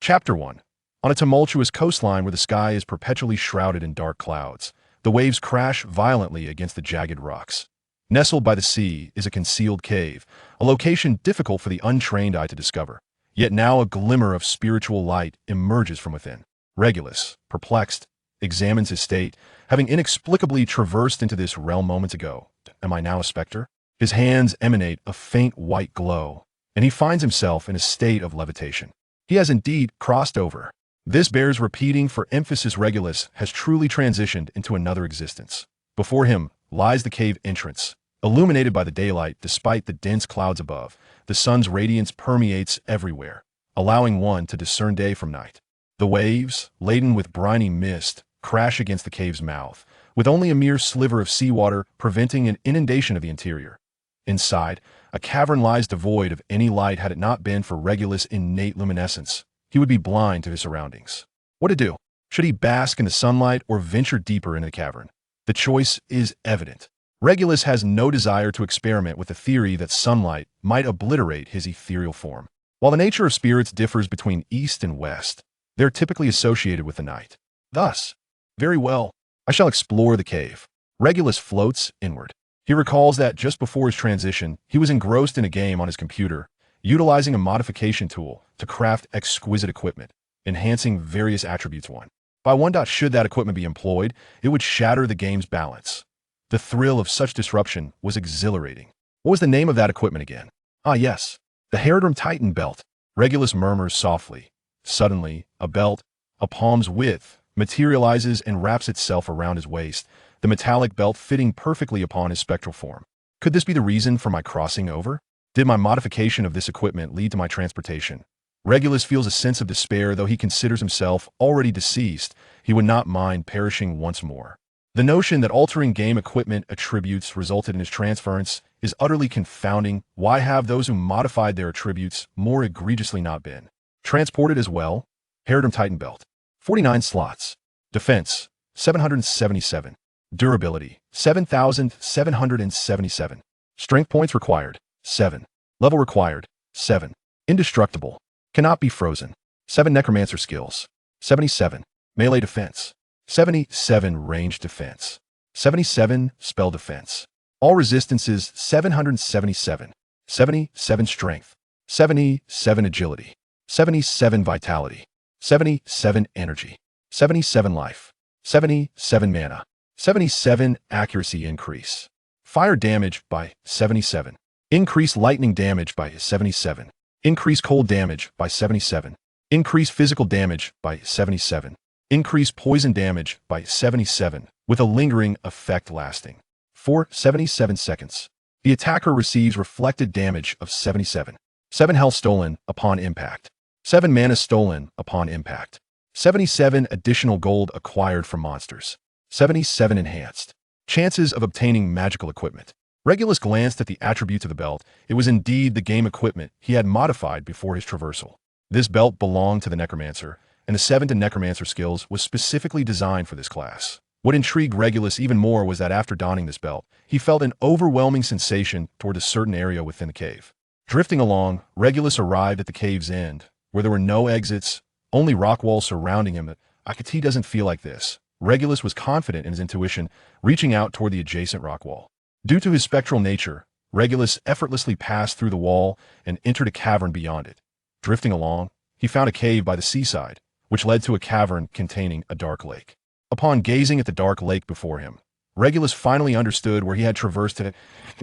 Chapter 1. On a tumultuous coastline where the sky is perpetually shrouded in dark clouds, the waves crash violently against the jagged rocks. Nestled by the sea is a concealed cave, a location difficult for the untrained eye to discover. Yet now a glimmer of spiritual light emerges from within. Regulus, perplexed, examines his state, having inexplicably traversed into this realm moments ago. Am I now a specter? His hands emanate a faint white glow, and he finds himself in a state of levitation. He has indeed crossed over. This bears repeating for emphasis. Regulus has truly transitioned into another existence. Before him lies the cave entrance, illuminated by the daylight despite the dense clouds above. The sun's radiance permeates everywhere, allowing one to discern day from night. The waves, laden with briny mist, crash against the cave's mouth, with only a mere sliver of seawater preventing an inundation of the interior. Inside, a cavern lies devoid of any light. Had it not been for Regulus' innate luminescence, he would be blind to his surroundings. What to do? Should he bask in the sunlight or venture deeper into the cavern? The choice is evident. Regulus has no desire to experiment with the theory that sunlight might obliterate his ethereal form. While the nature of spirits differs between east and west, they're typically associated with the night. Thus, very well, I shall explore the cave. Regulus floats inward. He recalls that just before his transition, he was engrossed in a game on his computer, utilizing a modification tool to craft exquisite equipment, enhancing various attributes. Should that equipment be employed, it would shatter the game's balance. The thrill of such disruption was exhilarating. What was the name of that equipment again? Ah yes, the nineteen.And belt. Regulus murmurs softly. Suddenly, a belt, a palm's width, materializes and wraps itself around his waist, the metallic belt fitting perfectly upon his spectral form. Could this be the reason for my crossing over? Did my modification of this equipment lead to my transportation? Regulus feels a sense of despair. Though he considers himself already deceased, he would not mind perishing once more. The notion that altering game equipment attributes resulted in his transference is utterly confounding. Why have those who modified their attributes more egregiously not been transported as well? Nineteen belt. 49 slots. Defense, 777. Durability, 7,777. Strength points required, 7. Level required, 7. Indestructible. Cannot be frozen. 7 Necromancer skills. 77. Melee defense. 77 range defense. 77 spell defense. All resistances 777. 77 strength. 77 agility. 77 vitality. 77 energy. 77 life. 77 mana. 77 accuracy increase. Fire damage by 77. Increase lightning damage by 77. Increase cold damage by 77. Increase physical damage by 77. Increase poison damage by 77, with a lingering effect lasting for 77 seconds. The attacker receives reflected damage of 77. 7 health stolen upon impact. 7 mana stolen upon impact. 77 additional gold acquired from monsters. 77 enhanced. Chances of obtaining magical equipment. Regulus glanced at the attributes of the belt. It was indeed the game equipment he had modified before his traversal. This belt belonged to the Necromancer, and the 7 Necromancer skills was specifically designed for this class. What intrigued Regulus even more was that after donning this belt, he felt an overwhelming sensation toward a certain area within the cave. Drifting along, Regulus arrived at the cave's end, where there were no exits, only rock walls surrounding him. Akati doesn't feel like this. Regulus was confident in his intuition, reaching out toward the adjacent rock wall. Due to his spectral nature, Regulus effortlessly passed through the wall and entered a cavern beyond it. Drifting along, he found a cave by the seaside, which led to a cavern containing a dark lake. Upon gazing at the dark lake before him, Regulus finally understood where he had traversed it.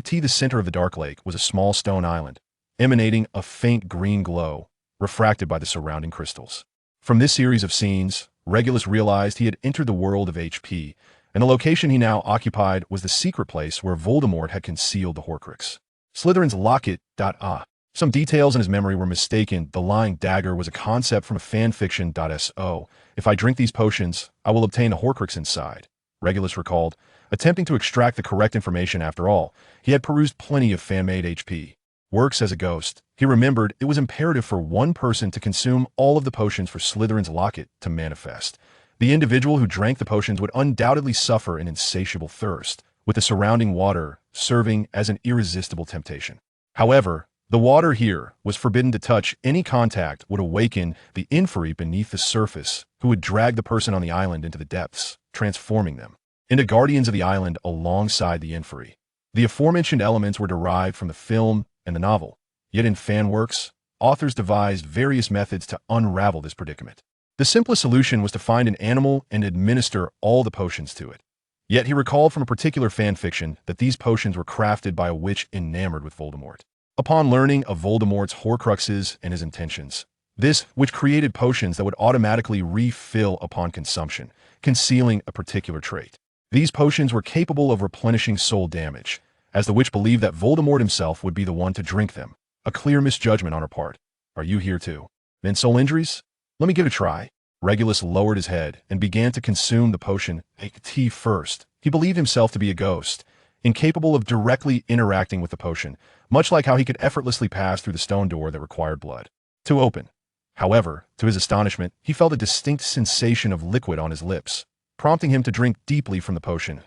The center of the dark lake was a small stone island, emanating a faint green glow, refracted by the surrounding crystals. From this series of scenes, Regulus realized he had entered the world of HP, and the location he now occupied was the secret place where Voldemort had concealed the Horcrux. Slytherin's locket. Some details in his memory were mistaken. The lying dagger was a concept from a fanfiction. If I drink these potions, I will obtain a Horcrux inside, Regulus recalled, attempting to extract the correct information. After all, he had perused plenty of fan-made HP works as a ghost. He remembered it was imperative for one person to consume all of the potions for Slytherin's locket to manifest. The individual who drank the potions would undoubtedly suffer an insatiable thirst, with the surrounding water serving as an irresistible temptation. However, The water here was forbidden to touch. Any contact would awaken the inferi beneath the surface, who would drag the person on the island into the depths, transforming them into guardians of the island alongside the inferi. The aforementioned elements were derived from the film and the novel, yet in fan works, authors devised various methods to unravel this predicament. The simplest solution was to find an animal and administer all the potions to it. Yet he recalled from a particular fan fiction that these potions were crafted by a witch enamored with Voldemort. Upon learning of Voldemort's Horcruxes and his intentions, this witch created potions that would automatically refill upon consumption, concealing a particular trait. These potions were capable of replenishing soul damage, as the witch believed that Voldemort himself would be the one to drink them. A clear misjudgment on her part. Are you here too? Then soul injuries? Let me give it a try. Regulus lowered his head and began to consume the potion tea first. He believed himself to be a ghost, incapable of directly interacting with the potion, much like how he could effortlessly pass through the stone door that required blood to open. However, to his astonishment, he felt a distinct sensation of liquid on his lips, prompting him to drink deeply from the potion.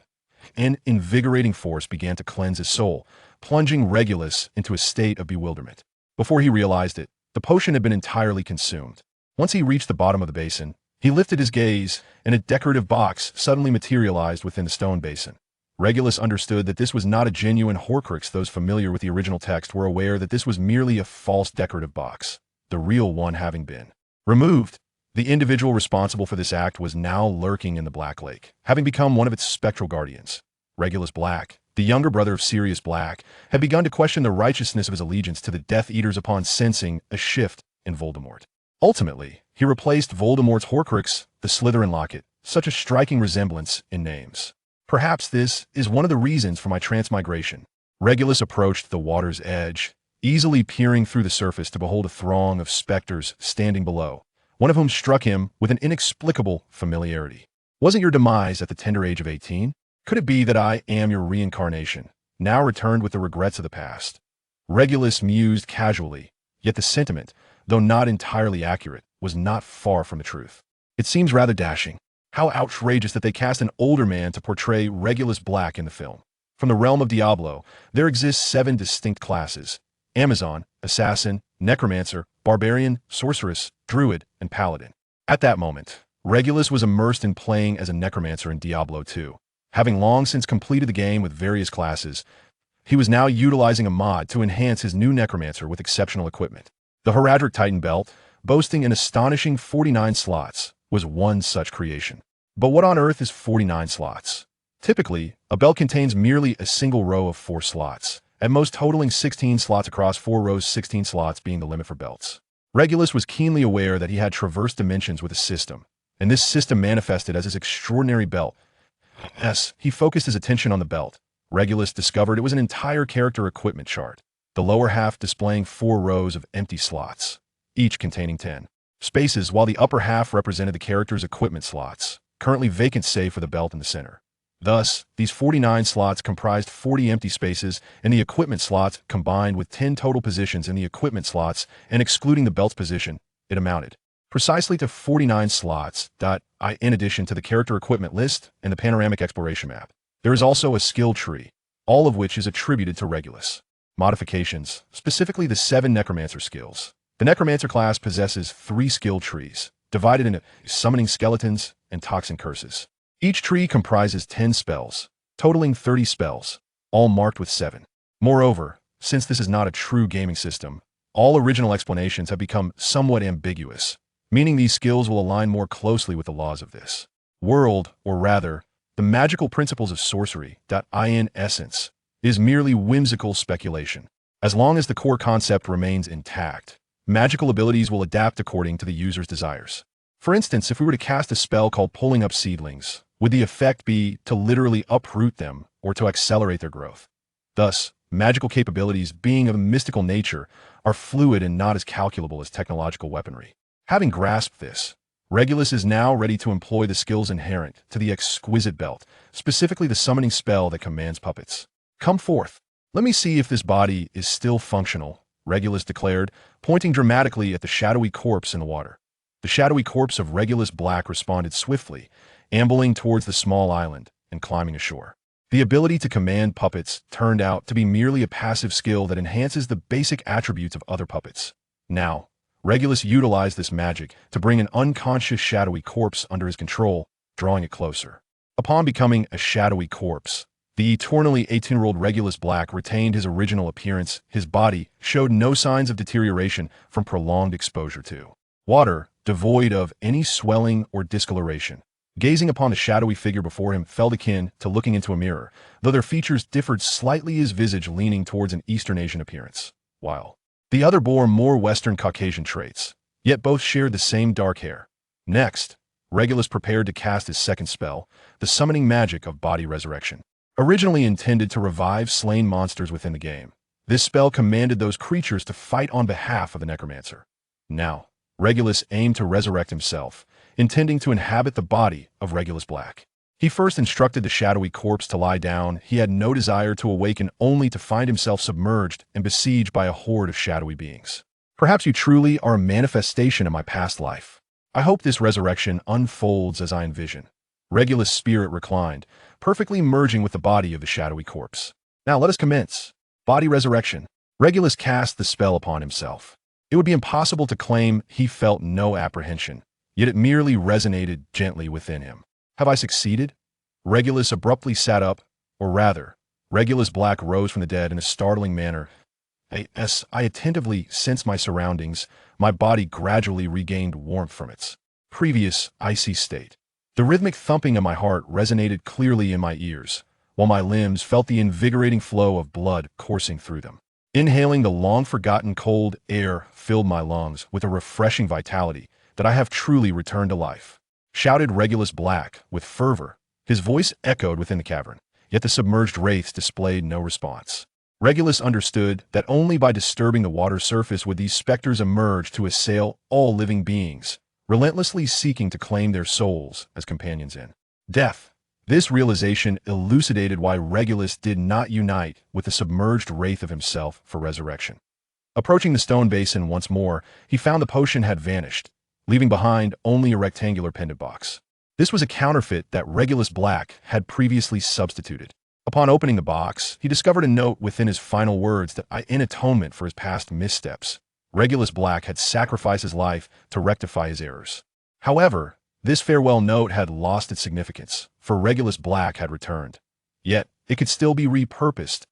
An invigorating force began to cleanse his soul, plunging Regulus into a state of bewilderment. Before he realized it, the potion had been entirely consumed. Once he reached the bottom of the basin, he lifted his gaze, and a decorative box suddenly materialized within the stone basin. Regulus understood that this was not a genuine Horcrux. Those familiar with the original text were aware that this was merely a false decorative box, the real one having been removed. The individual responsible for this act was now lurking in the Black Lake, having become one of its spectral guardians. Regulus Black, the younger brother of Sirius Black, had begun to question the righteousness of his allegiance to the Death Eaters upon sensing a shift in Voldemort. Ultimately, he replaced Voldemort's Horcrux, the Slytherin locket, such a striking resemblance in names. Perhaps this is one of the reasons for my transmigration. Regulus approached the water's edge, easily peering through the surface to behold a throng of specters standing below, one of whom struck him with an inexplicable familiarity. Wasn't your demise at the tender age of 18? Could it be that I am your reincarnation, now returned with the regrets of the past? Regulus mused casually, yet the sentiment, though not entirely accurate, was not far from the truth. It seems rather dashing. How outrageous that they cast an older man to portray Regulus Black in the film. From the realm of Diablo, there exist 7 distinct classes: Amazon, Assassin, Necromancer, Barbarian, Sorceress, Druid, and Paladin. At that moment, Regulus was immersed in playing as a Necromancer in Diablo 2. Having long since completed the game with various classes, he was now utilizing a mod to enhance his new Necromancer with exceptional equipment. The Heraldric Titan belt, boasting an astonishing 49 slots, was one such creation. But what on earth is 49 slots? Typically, a belt contains merely a single row of 4 slots, at most totaling 16 slots across 4 rows, 16 slots being the limit for belts. Regulus was keenly aware that he had traversed dimensions with a system, and this system manifested as his extraordinary belt. As he focused his attention on the belt, Regulus discovered it was an entire character equipment chart, the lower half displaying 4 rows of empty slots, each containing 10 spaces, while the upper half represented the character's equipment slots, currently vacant save for the belt in the center. Thus, these 49 slots comprised 40 empty spaces in the equipment slots, combined with 10 total positions in the equipment slots, and excluding the belt's position, it amounted precisely to 49 slots. In addition to the character equipment list and the panoramic exploration map, there is also a skill tree, all of which is attributed to Regulus. Modifications, specifically the 7 Necromancer skills. The Necromancer class possesses 3 skill trees, divided into summoning skeletons and toxin curses. Each tree comprises 10 spells, totaling 30 spells, all marked with 7. Moreover, since this is not a true gaming system, all original explanations have become somewhat ambiguous, meaning these skills will align more closely with the laws of this world, or rather, the magical principles of sorcery. In essence, is merely whimsical speculation. As long as the core concept remains intact, magical abilities will adapt according to the user's desires. For instance, if we were to cast a spell called Pulling Up Seedlings, would the effect be to literally uproot them or to accelerate their growth? Thus, magical capabilities, being of a mystical nature, are fluid and not as calculable as technological weaponry. Having grasped this, Regulus is now ready to employ the skills inherent to the exquisite belt, specifically the summoning spell that commands puppets. Come forth. Let me see if this body is still functional, Regulus declared, pointing dramatically at the shadowy corpse in the water. The shadowy corpse of Regulus Black responded swiftly, ambling towards the small island and climbing ashore. The ability to command puppets turned out to be merely a passive skill that enhances the basic attributes of other puppets. Now, Regulus utilized this magic to bring an unconscious shadowy corpse under his control, drawing it closer. Upon becoming a shadowy corpse, the eternally 18-year-old Regulus Black retained his original appearance. His body showed no signs of deterioration from prolonged exposure to water, devoid of any swelling or discoloration. Gazing upon the shadowy figure before him felt akin to looking into a mirror, though their features differed slightly, his visage leaning towards an Eastern Asian appearance, while the other bore more Western Caucasian traits, yet both shared the same dark hair. Next, Regulus prepared to cast his second spell, the summoning magic of body resurrection. Originally intended to revive slain monsters within the game, this spell commanded those creatures to fight on behalf of the Necromancer. Now, Regulus aimed to resurrect himself, intending to inhabit the body of Regulus Black. He first instructed the shadowy corpse to lie down. He had no desire to awaken, only to find himself submerged and besieged by a horde of shadowy beings. Perhaps you truly are a manifestation of my past life. I hope this resurrection unfolds as I envision. Regulus' spirit reclined, perfectly merging with the body of the shadowy corpse. Now let us commence. Body resurrection. Regulus cast the spell upon himself. It would be impossible to claim he felt no apprehension, yet it merely resonated gently within him. Have I succeeded? Regulus abruptly sat up, or rather, Regulus Black rose from the dead in a startling manner. As I attentively sensed my surroundings, my body gradually regained warmth from its previous icy state. The rhythmic thumping of my heart resonated clearly in my ears, while my limbs felt the invigorating flow of blood coursing through them. Inhaling the long-forgotten cold air filled my lungs with a refreshing vitality that I have truly returned to life, shouted Regulus Black with fervor. His voice echoed within the cavern, yet the submerged wraiths displayed no response. Regulus understood that only by disturbing the water's surface would these specters emerge to assail all living beings, relentlessly seeking to claim their souls as companions in death. This realization elucidated why Regulus did not unite with the submerged wraith of himself for resurrection. Approaching the stone basin once more, he found the potion had vanished, leaving behind only a rectangular pendant box. This was a counterfeit that Regulus Black had previously substituted. Upon opening the box, he discovered a note within his final words that in atonement for his past missteps, Regulus Black had sacrificed his life to rectify his errors. However, this farewell note had lost its significance, for Regulus Black had returned. Yet, it could still be repurposed.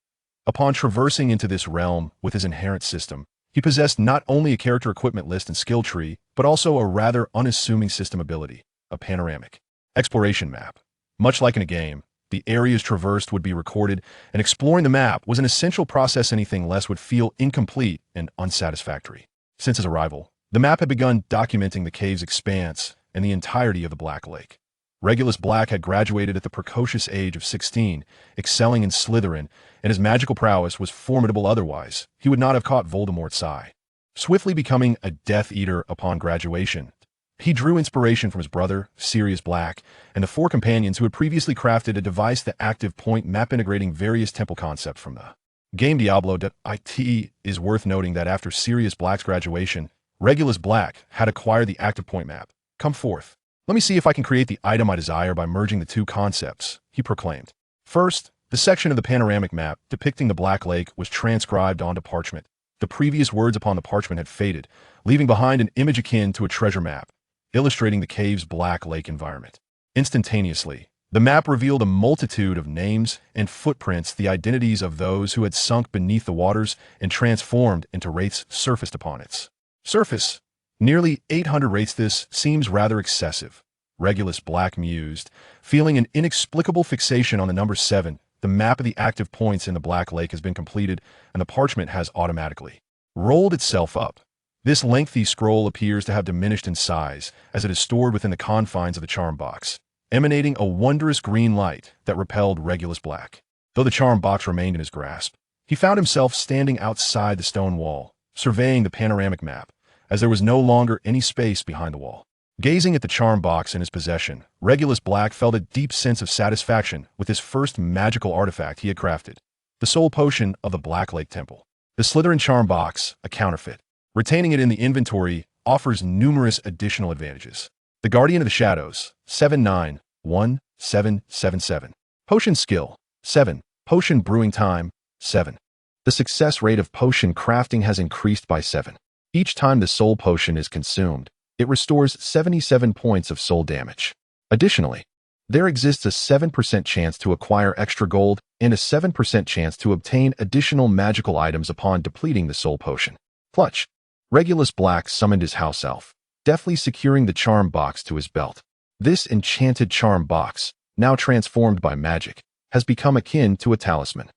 Upon traversing into this realm with his inherent system, he possessed not only a character equipment list and skill tree, but also a rather unassuming system ability, a panoramic exploration map. Much like in a game, the areas traversed would be recorded, and exploring the map was an essential process. Anything less would feel incomplete and unsatisfactory. Since his arrival, the map had begun documenting the cave's expanse and the entirety of the Black Lake. Regulus Black had graduated at the precocious age of 16, excelling in Slytherin, and his magical prowess was formidable. Otherwise, he would not have caught Voldemort's eye. Swiftly becoming a Death Eater upon graduation, he drew inspiration from his brother, Sirius Black, and the four companions who had previously crafted a device, the active point map, integrating various temple concepts from the game Diablo.it. Is worth noting that after Sirius Black's graduation, Regulus Black had acquired the active point map. Come forth. Let me see if I can create the item I desire by merging the two concepts, he proclaimed. First, the section of the panoramic map depicting the Black Lake was transcribed onto parchment. The previous words upon the parchment had faded, leaving behind an image akin to a treasure map, illustrating the cave's Black Lake environment. Instantaneously, the map revealed a multitude of names and footprints, the identities of those who had sunk beneath the waters and transformed into wraiths surfaced upon its surface. Nearly 800 wraiths. This seems rather excessive, Regulus Black mused, feeling an inexplicable fixation on the number 7. The map of the active points in the Black Lake has been completed, and the parchment has automatically rolled itself up. This lengthy scroll appears to have diminished in size as it is stored within the confines of the charm box, emanating a wondrous green light that repelled Regulus Black. Though the charm box remained in his grasp, he found himself standing outside the stone wall, surveying the panoramic map, as there was no longer any space behind the wall. Gazing at the charm box in his possession, Regulus Black felt a deep sense of satisfaction with his first magical artifact he had crafted, the soul potion of the Black Lake Temple. The Slytherin charm box, a counterfeit, retaining it in the inventory, offers numerous additional advantages. The Guardian of the Shadows, 791777. Potion skill, 7. Potion brewing time, 7. The success rate of potion crafting has increased by 7. Each time the soul potion is consumed, it restores 77 points of soul damage. Additionally, there exists a 7% chance to acquire extra gold and a 7% chance to obtain additional magical items upon depleting the soul potion. Clutch. Regulus Black summoned his house elf, deftly securing the charm box to his belt. This enchanted charm box, now transformed by magic, has become akin to a talisman.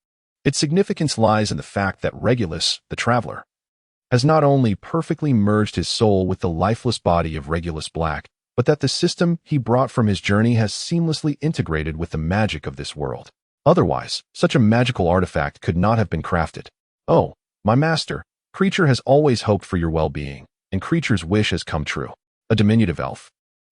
Its significance lies in the fact that Regulus, the traveler, has not only perfectly merged his soul with the lifeless body of Regulus Black, but that the system he brought from his journey has seamlessly integrated with the magic of this world. Otherwise, such a magical artifact could not have been crafted. Oh, my master, creature has always hoped for your well-being, and creature's wish has come true. A diminutive elf,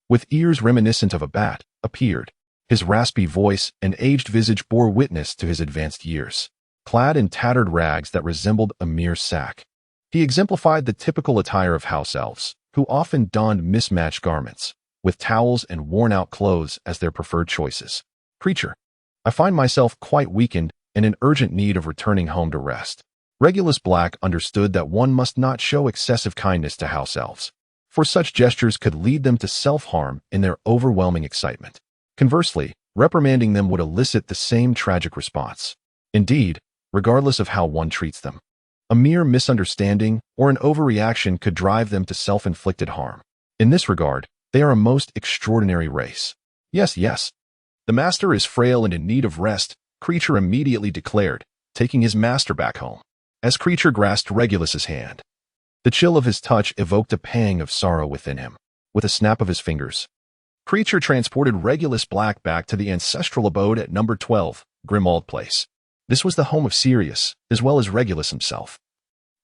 with ears reminiscent of a bat, appeared. His raspy voice and aged visage bore witness to his advanced years. Clad in tattered rags that resembled a mere sack, he exemplified the typical attire of house elves, who often donned mismatched garments, with towels and worn-out clothes as their preferred choices. Creature, I find myself quite weakened and in urgent need of returning home to rest. Regulus Black understood that one must not show excessive kindness to house elves, for such gestures could lead them to self-harm in their overwhelming excitement. Conversely, reprimanding them would elicit the same tragic response. Indeed, regardless of how one treats them, a mere misunderstanding or an overreaction could drive them to self-inflicted harm. In this regard, they are a most extraordinary race. Yes. The master is frail and in need of rest, creature immediately declared, taking his master back home. As creature grasped Regulus's hand, the chill of his touch evoked a pang of sorrow within him. With a snap of his fingers, creature transported Regulus Black back to the ancestral abode at number 12, Grimald Place. This was the home of Sirius, as well as Regulus himself.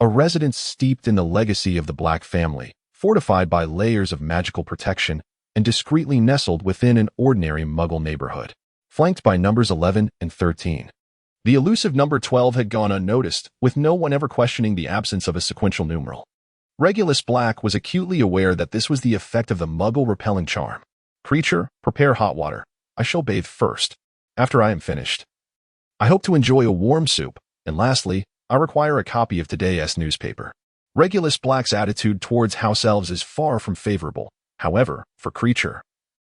A residence steeped in the legacy of the Black family, fortified by layers of magical protection, and discreetly nestled within an ordinary Muggle neighborhood, flanked by numbers 11 and 13. The elusive number 12 had gone unnoticed, with no one ever questioning the absence of a sequential numeral. Regulus Black was acutely aware that this was the effect of the Muggle-repelling charm. Creature, prepare hot water. I shall bathe first, after I am finished. I hope to enjoy a warm soup, and lastly, I require a copy of today's newspaper. Regulus Black's attitude towards house elves is far from favorable. However, for creature,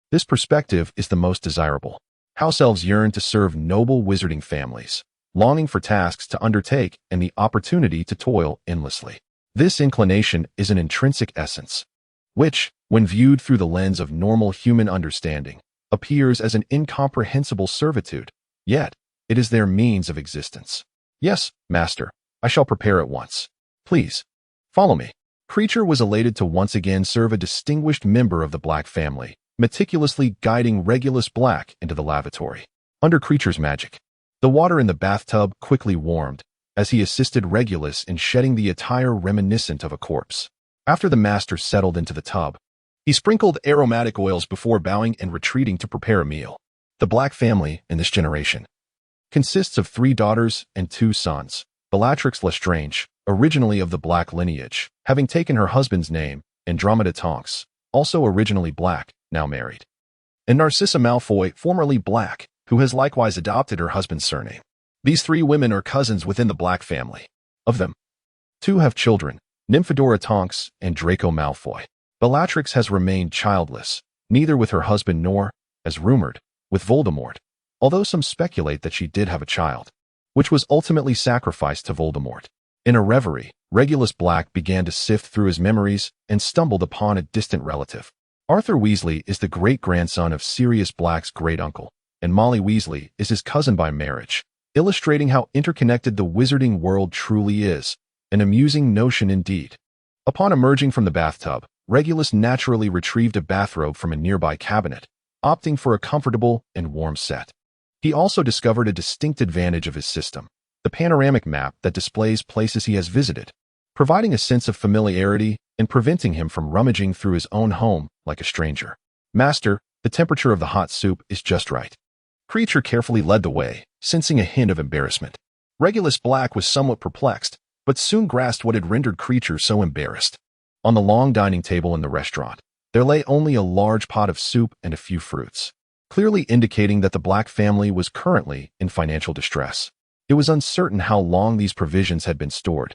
this perspective is the most desirable. House elves yearn to serve noble wizarding families, longing for tasks to undertake and the opportunity to toil endlessly. This inclination is an intrinsic essence, which, when viewed through the lens of normal human understanding, appears as an incomprehensible servitude, yet it is their means of existence. Yes, master, I shall prepare at once. Please, follow me. Creature was elated to once again serve a distinguished member of the Black family, meticulously guiding Regulus Black into the lavatory. Under Creature's magic, the water in the bathtub quickly warmed, as he assisted Regulus in shedding the attire reminiscent of a corpse. After the master settled into the tub, he sprinkled aromatic oils before bowing and retreating to prepare a meal. The Black family, in this generation, consists of 3 daughters and 2 sons. Bellatrix Lestrange, originally of the Black lineage, having taken her husband's name, Andromeda Tonks, also originally Black, now married. And Narcissa Malfoy, formerly Black, who has likewise adopted her husband's surname. These 3 women are cousins within the Black family. Of them, 2 have children, Nymphadora Tonks and Draco Malfoy. Bellatrix has remained childless, neither with her husband nor, as rumored, with Voldemort, although some speculate that she did have a child, which was ultimately sacrificed to Voldemort. In a reverie, Regulus Black began to sift through his memories and stumbled upon a distant relative. Arthur Weasley is the great-grandson of Sirius Black's great-uncle, and Molly Weasley is his cousin by marriage, illustrating how interconnected the wizarding world truly is, an amusing notion indeed. Upon emerging from the bathtub, Regulus naturally retrieved a bathrobe from a nearby cabinet, opting for a comfortable and warm set. He also discovered a distinct advantage of his system, the panoramic map that displays places he has visited, providing a sense of familiarity and preventing him from rummaging through his own home like a stranger. Master, the temperature of the hot soup is just right. Creature carefully led the way, sensing a hint of embarrassment. Regulus Black was somewhat perplexed, but soon grasped what had rendered Creature so embarrassed. On the long dining table in the restaurant, there lay only a large pot of soup and a few fruits. clearly indicating that the Black family was currently in financial distress. It was uncertain how long these provisions had been stored.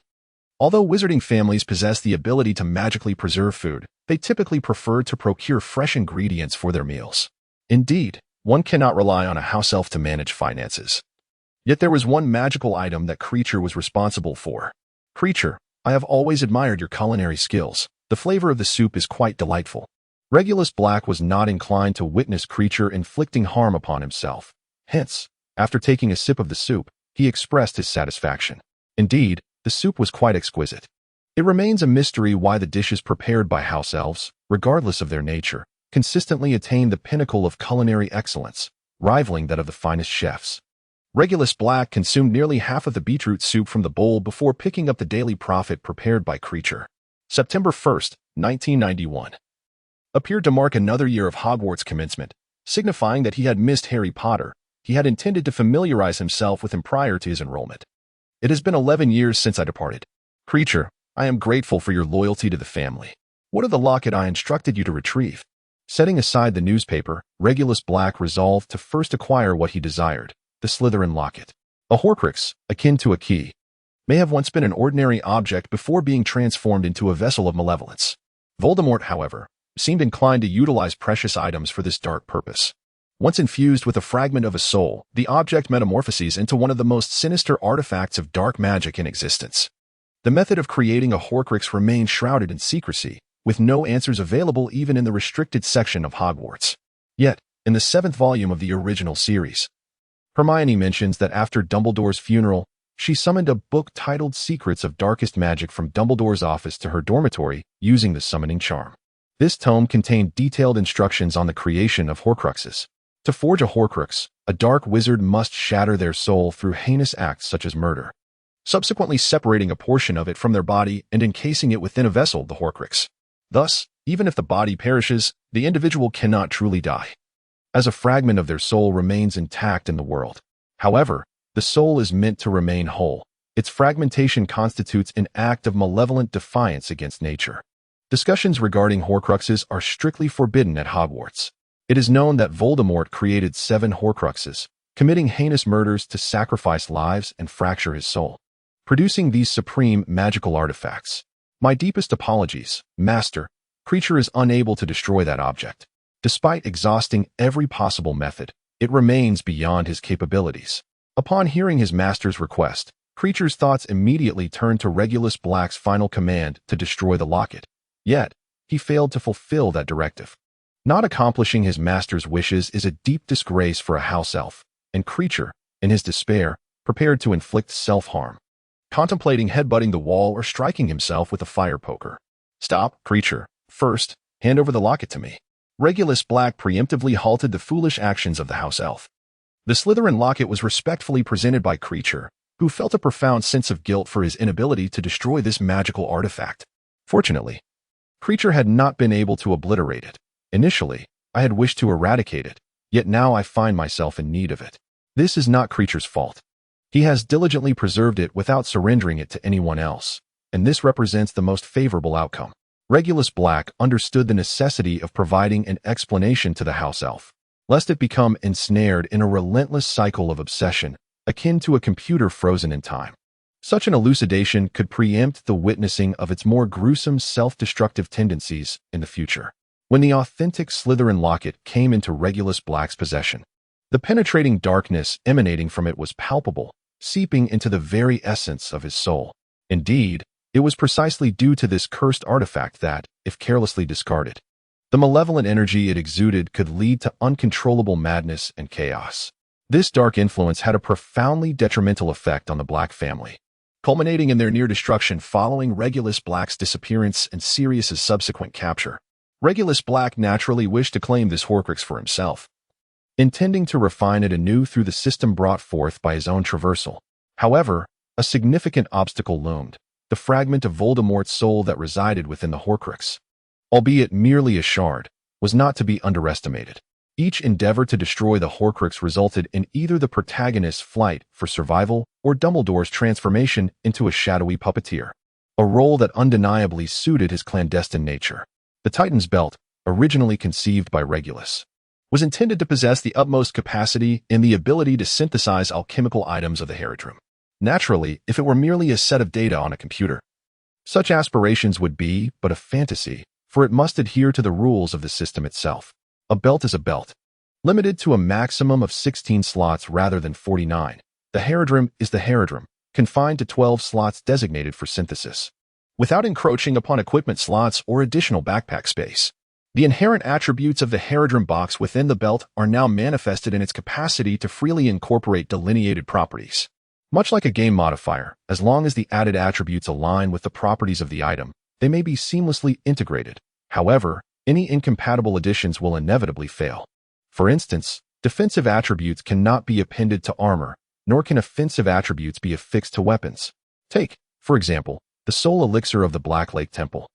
Although wizarding families possess the ability to magically preserve food, they typically prefer to procure fresh ingredients for their meals. Indeed, one cannot rely on a house elf to manage finances. Yet there was one magical item that Creature was responsible for. Creature, I have always admired your culinary skills. The flavor of the soup is quite delightful. Regulus Black was not inclined to witness Creature inflicting harm upon himself. Hence, after taking a sip of the soup, he expressed his satisfaction. Indeed, the soup was quite exquisite. It remains a mystery why the dishes prepared by house elves, regardless of their nature, consistently attain the pinnacle of culinary excellence, rivaling that of the finest chefs. Regulus Black consumed nearly half of the beetroot soup from the bowl before picking up the daily prophet prepared by Creature. September 1st, 1991. Appeared to mark another year of Hogwarts commencement, signifying that he had missed Harry Potter. He had intended to familiarize himself with him prior to his enrollment. It has been 11 years since I departed. Creature, I am grateful for your loyalty to the family. What of the locket I instructed you to retrieve? Setting aside the newspaper, Regulus Black resolved to first acquire what he desired, the Slytherin locket. A Horcrux, akin to a key, may have once been an ordinary object before being transformed into a vessel of malevolence. Voldemort, however, seemed inclined to utilize precious items for this dark purpose. Once infused with a fragment of a soul, the object metamorphoses into one of the most sinister artifacts of dark magic in existence. The method of creating a Horcrux remains shrouded in secrecy, with no answers available even in the restricted section of Hogwarts. Yet, in the 7th volume of the original series, Hermione mentions that after Dumbledore's funeral, she summoned a book titled Secrets of Darkest Magic from Dumbledore's office to her dormitory using the summoning charm. This tome contained detailed instructions on the creation of Horcruxes. To forge a Horcrux, a dark wizard must shatter their soul through heinous acts such as murder, subsequently separating a portion of it from their body and encasing it within a vessel, the Horcrux. Thus, even if the body perishes, the individual cannot truly die, as a fragment of their soul remains intact in the world. However, the soul is meant to remain whole. Its fragmentation constitutes an act of malevolent defiance against nature. Discussions regarding Horcruxes are strictly forbidden at Hogwarts. It is known that Voldemort created 7 Horcruxes, committing heinous murders to sacrifice lives and fracture his soul, producing these supreme magical artifacts. My deepest apologies, Master. Creature is unable to destroy that object. Despite exhausting every possible method, it remains beyond his capabilities. Upon hearing his master's request, Creature's thoughts immediately turned to Regulus Black's final command to destroy the locket. Yet, he failed to fulfill that directive. Not accomplishing his master's wishes is a deep disgrace for a house elf, and Creature, in his despair, prepared to inflict self-harm, contemplating headbutting the wall or striking himself with a fire poker. Stop, Creature. First, hand over the locket to me. Regulus Black preemptively halted the foolish actions of the house elf. The Slytherin locket was respectfully presented by Creature, who felt a profound sense of guilt for his inability to destroy this magical artifact. Fortunately, Creature had not been able to obliterate it. Initially, I had wished to eradicate it, yet now I find myself in need of it. This is not Creature's fault. He has diligently preserved it without surrendering it to anyone else, and this represents the most favorable outcome. Regulus Black understood the necessity of providing an explanation to the house elf, lest it become ensnared in a relentless cycle of obsession, akin to a computer frozen in time. Such an elucidation could preempt the witnessing of its more gruesome self-destructive tendencies in the future. When the authentic Slytherin locket came into Regulus Black's possession, the penetrating darkness emanating from it was palpable, seeping into the very essence of his soul. Indeed, it was precisely due to this cursed artifact that, if carelessly discarded, the malevolent energy it exuded could lead to uncontrollable madness and chaos. This dark influence had a profoundly detrimental effect on the Black family, culminating in their near destruction following Regulus Black's disappearance and Sirius's subsequent capture. Regulus Black naturally wished to claim this Horcrux for himself, intending to refine it anew through the system brought forth by his own traversal. However, a significant obstacle loomed: the fragment of Voldemort's soul that resided within the Horcrux, albeit merely a shard, was not to be underestimated. Each endeavor to destroy the Horcrux resulted in either the protagonist's flight for survival or Dumbledore's transformation into a shadowy puppeteer, a role that undeniably suited his clandestine nature. The Titan's Belt, originally conceived by Regulus, was intended to possess the utmost capacity and the ability to synthesize alchemical items of the Herodrum. Naturally, if it were merely a set of data on a computer, such aspirations would be but a fantasy, for it must adhere to the rules of the system itself. A belt is a belt, limited to a maximum of 16 slots rather than 49. The Herodrum is the Herodrum, confined to 12 slots designated for synthesis, without encroaching upon equipment slots or additional backpack space. The inherent attributes of the Herodrum box within the belt are now manifested in its capacity to freely incorporate delineated properties. Much like a game modifier, as long as the added attributes align with the properties of the item, they may be seamlessly integrated. However, any incompatible additions will inevitably fail. For instance, defensive attributes cannot be appended to armor, nor can offensive attributes be affixed to weapons. Take, for example, the soul elixir of the Black Lake Temple,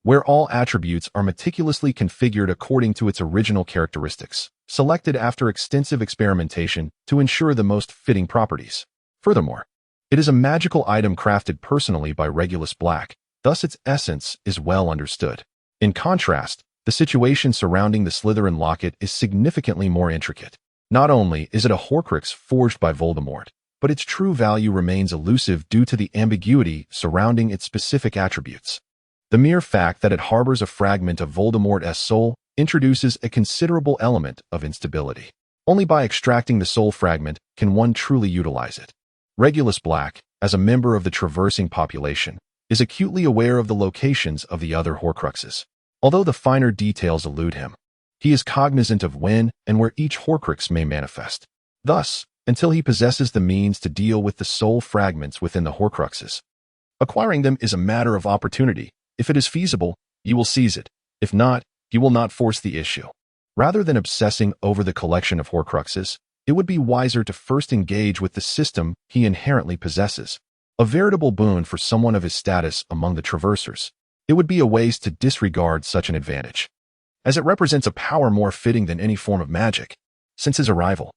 where all attributes are meticulously configured according to its original characteristics, selected after extensive experimentation to ensure the most fitting properties. Furthermore, it is a magical item crafted personally by Regulus Black, thus its essence is well understood. In contrast, the situation surrounding the Slytherin locket is significantly more intricate. Not only is it a Horcrux forged by Voldemort, but its true value remains elusive due to the ambiguity surrounding its specific attributes. The mere fact that it harbors a fragment of Voldemort's soul introduces a considerable element of instability. Only by extracting the soul fragment can one truly utilize it. Regulus Black, as a member of the traversing population, is acutely aware of the locations of the other Horcruxes. Although the finer details elude him, he is cognizant of when and where each Horcrux may manifest. Thus, until he possesses the means to deal with the soul fragments within the Horcruxes, acquiring them is a matter of opportunity. If it is feasible, you will seize it. If not, you will not force the issue. Rather than obsessing over the collection of Horcruxes, it would be wiser to first engage with the system he inherently possesses. A veritable boon for someone of his status among the Traversers. It would be a waste to disregard such an advantage, as it represents a power more fitting than any form of magic. Since his arrival,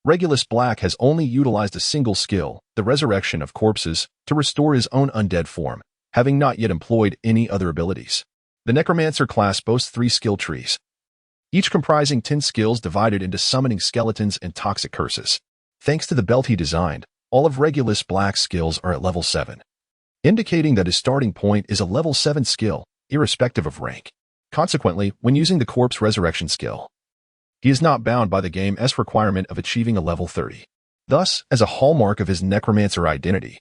Regulus Black has only utilized a single skill, the resurrection of corpses, to restore his own undead form, having not yet employed any other abilities. The Necromancer class boasts 3 skill trees, each comprising 10 skills divided into summoning skeletons and toxic curses. Thanks to the belt he designed, all of Regulus Black's skills are at level 7, indicating that his starting point is a level 7 skill, irrespective of rank. Consequently, when using the corpse resurrection skill, he is not bound by the game's requirement of achieving a level 30. Thus, as a hallmark of his Necromancer identity,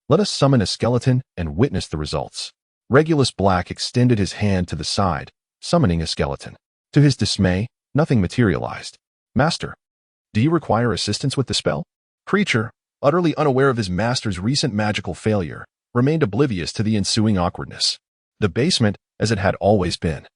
let us summon a skeleton and witness the results. Regulus Black extended his hand to the side, summoning a skeleton. To his dismay, nothing materialized. Master, do you require assistance with the spell? Creature, utterly unaware of his master's recent magical failure, remained oblivious to the ensuing awkwardness. The basement, as it had always been,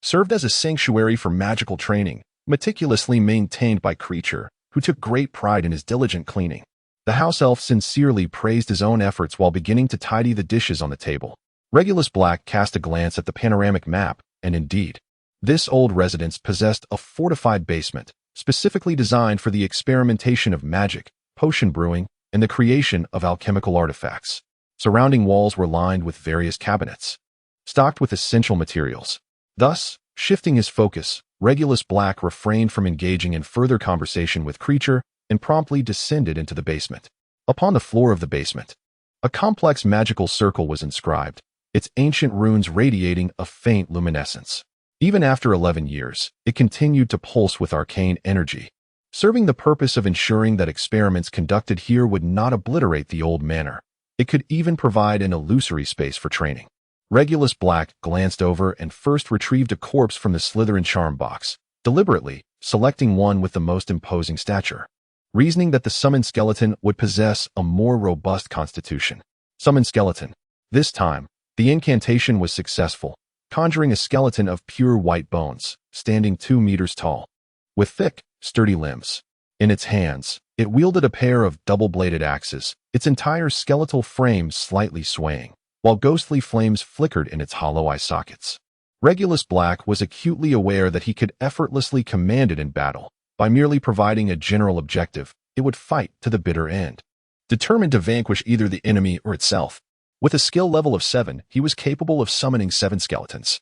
served as a sanctuary for magical training, meticulously maintained by Creature, who took great pride in his diligent cleaning. The house elf sincerely praised his own efforts while beginning to tidy the dishes on the table. Regulus Black cast a glance at the panoramic map, and indeed, this old residence possessed a fortified basement, specifically designed for the experimentation of magic, potion brewing, and the creation of alchemical artifacts. Surrounding walls were lined with various cabinets, stocked with essential materials. Thus, shifting his focus, Regulus Black refrained from engaging in further conversation with Creature and promptly descended into the basement. Upon the floor of the basement, a complex magical circle was inscribed, its ancient runes radiating a faint luminescence. Even after 11 years, it continued to pulse with arcane energy, serving the purpose of ensuring that experiments conducted here would not obliterate the old manor. It could even provide an illusory space for training. Regulus Black glanced over and first retrieved a corpse from the Slytherin charm box, deliberately selecting one with the most imposing stature, reasoning that the summoned skeleton would possess a more robust constitution. Summoned skeleton. This time, the incantation was successful, conjuring a skeleton of pure white bones, standing 2 meters tall, with thick, sturdy limbs. In its hands, it wielded a pair of double-bladed axes, its entire skeletal frame slightly swaying, while ghostly flames flickered in its hollow eye sockets. Regulus Black was acutely aware that he could effortlessly command it in battle. By merely providing a general objective, it would fight to the bitter end, determined to vanquish either the enemy or itself. With a skill level of 7, he was capable of summoning 7 skeletons.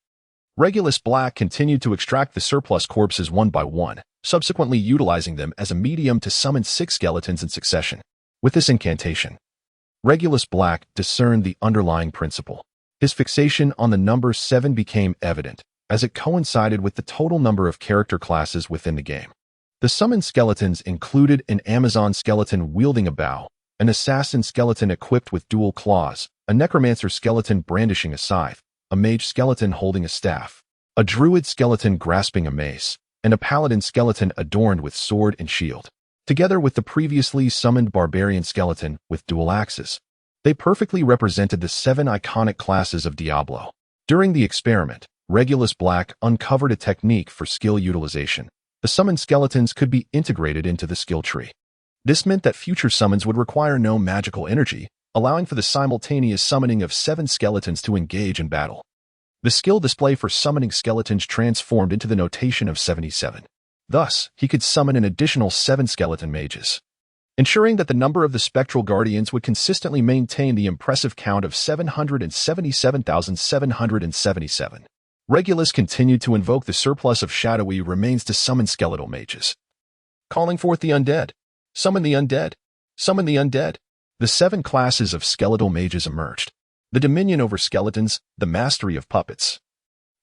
Regulus Black continued to extract the surplus corpses one by one, subsequently utilizing them as a medium to summon 6 skeletons in succession. With this incantation, Regulus Black discerned the underlying principle. His fixation on the number 7 became evident, as it coincided with the total number of character classes within the game. The summoned skeletons included an Amazon skeleton wielding a bow, an assassin skeleton equipped with dual claws, a necromancer skeleton brandishing a scythe, a mage skeleton holding a staff, a druid skeleton grasping a mace, and a paladin skeleton adorned with sword and shield. Together with the previously summoned barbarian skeleton with dual axes, they perfectly represented the 7 iconic classes of Diablo. During the experiment, Regulus Black uncovered a technique for skill utilization. The summoned skeletons could be integrated into the skill tree. This meant that future summons would require no magical energy, allowing for the simultaneous summoning of 7 skeletons to engage in battle. The skill display for summoning skeletons transformed into the notation of 77. Thus, he could summon an additional 7 skeleton mages, ensuring that the number of the spectral guardians would consistently maintain the impressive count of 777,777. Regulus continued to invoke the surplus of shadowy remains to summon skeletal mages, calling forth the undead. Summon the undead. Summon the undead. The 7 classes of skeletal mages emerged: the dominion over skeletons, the mastery of puppets,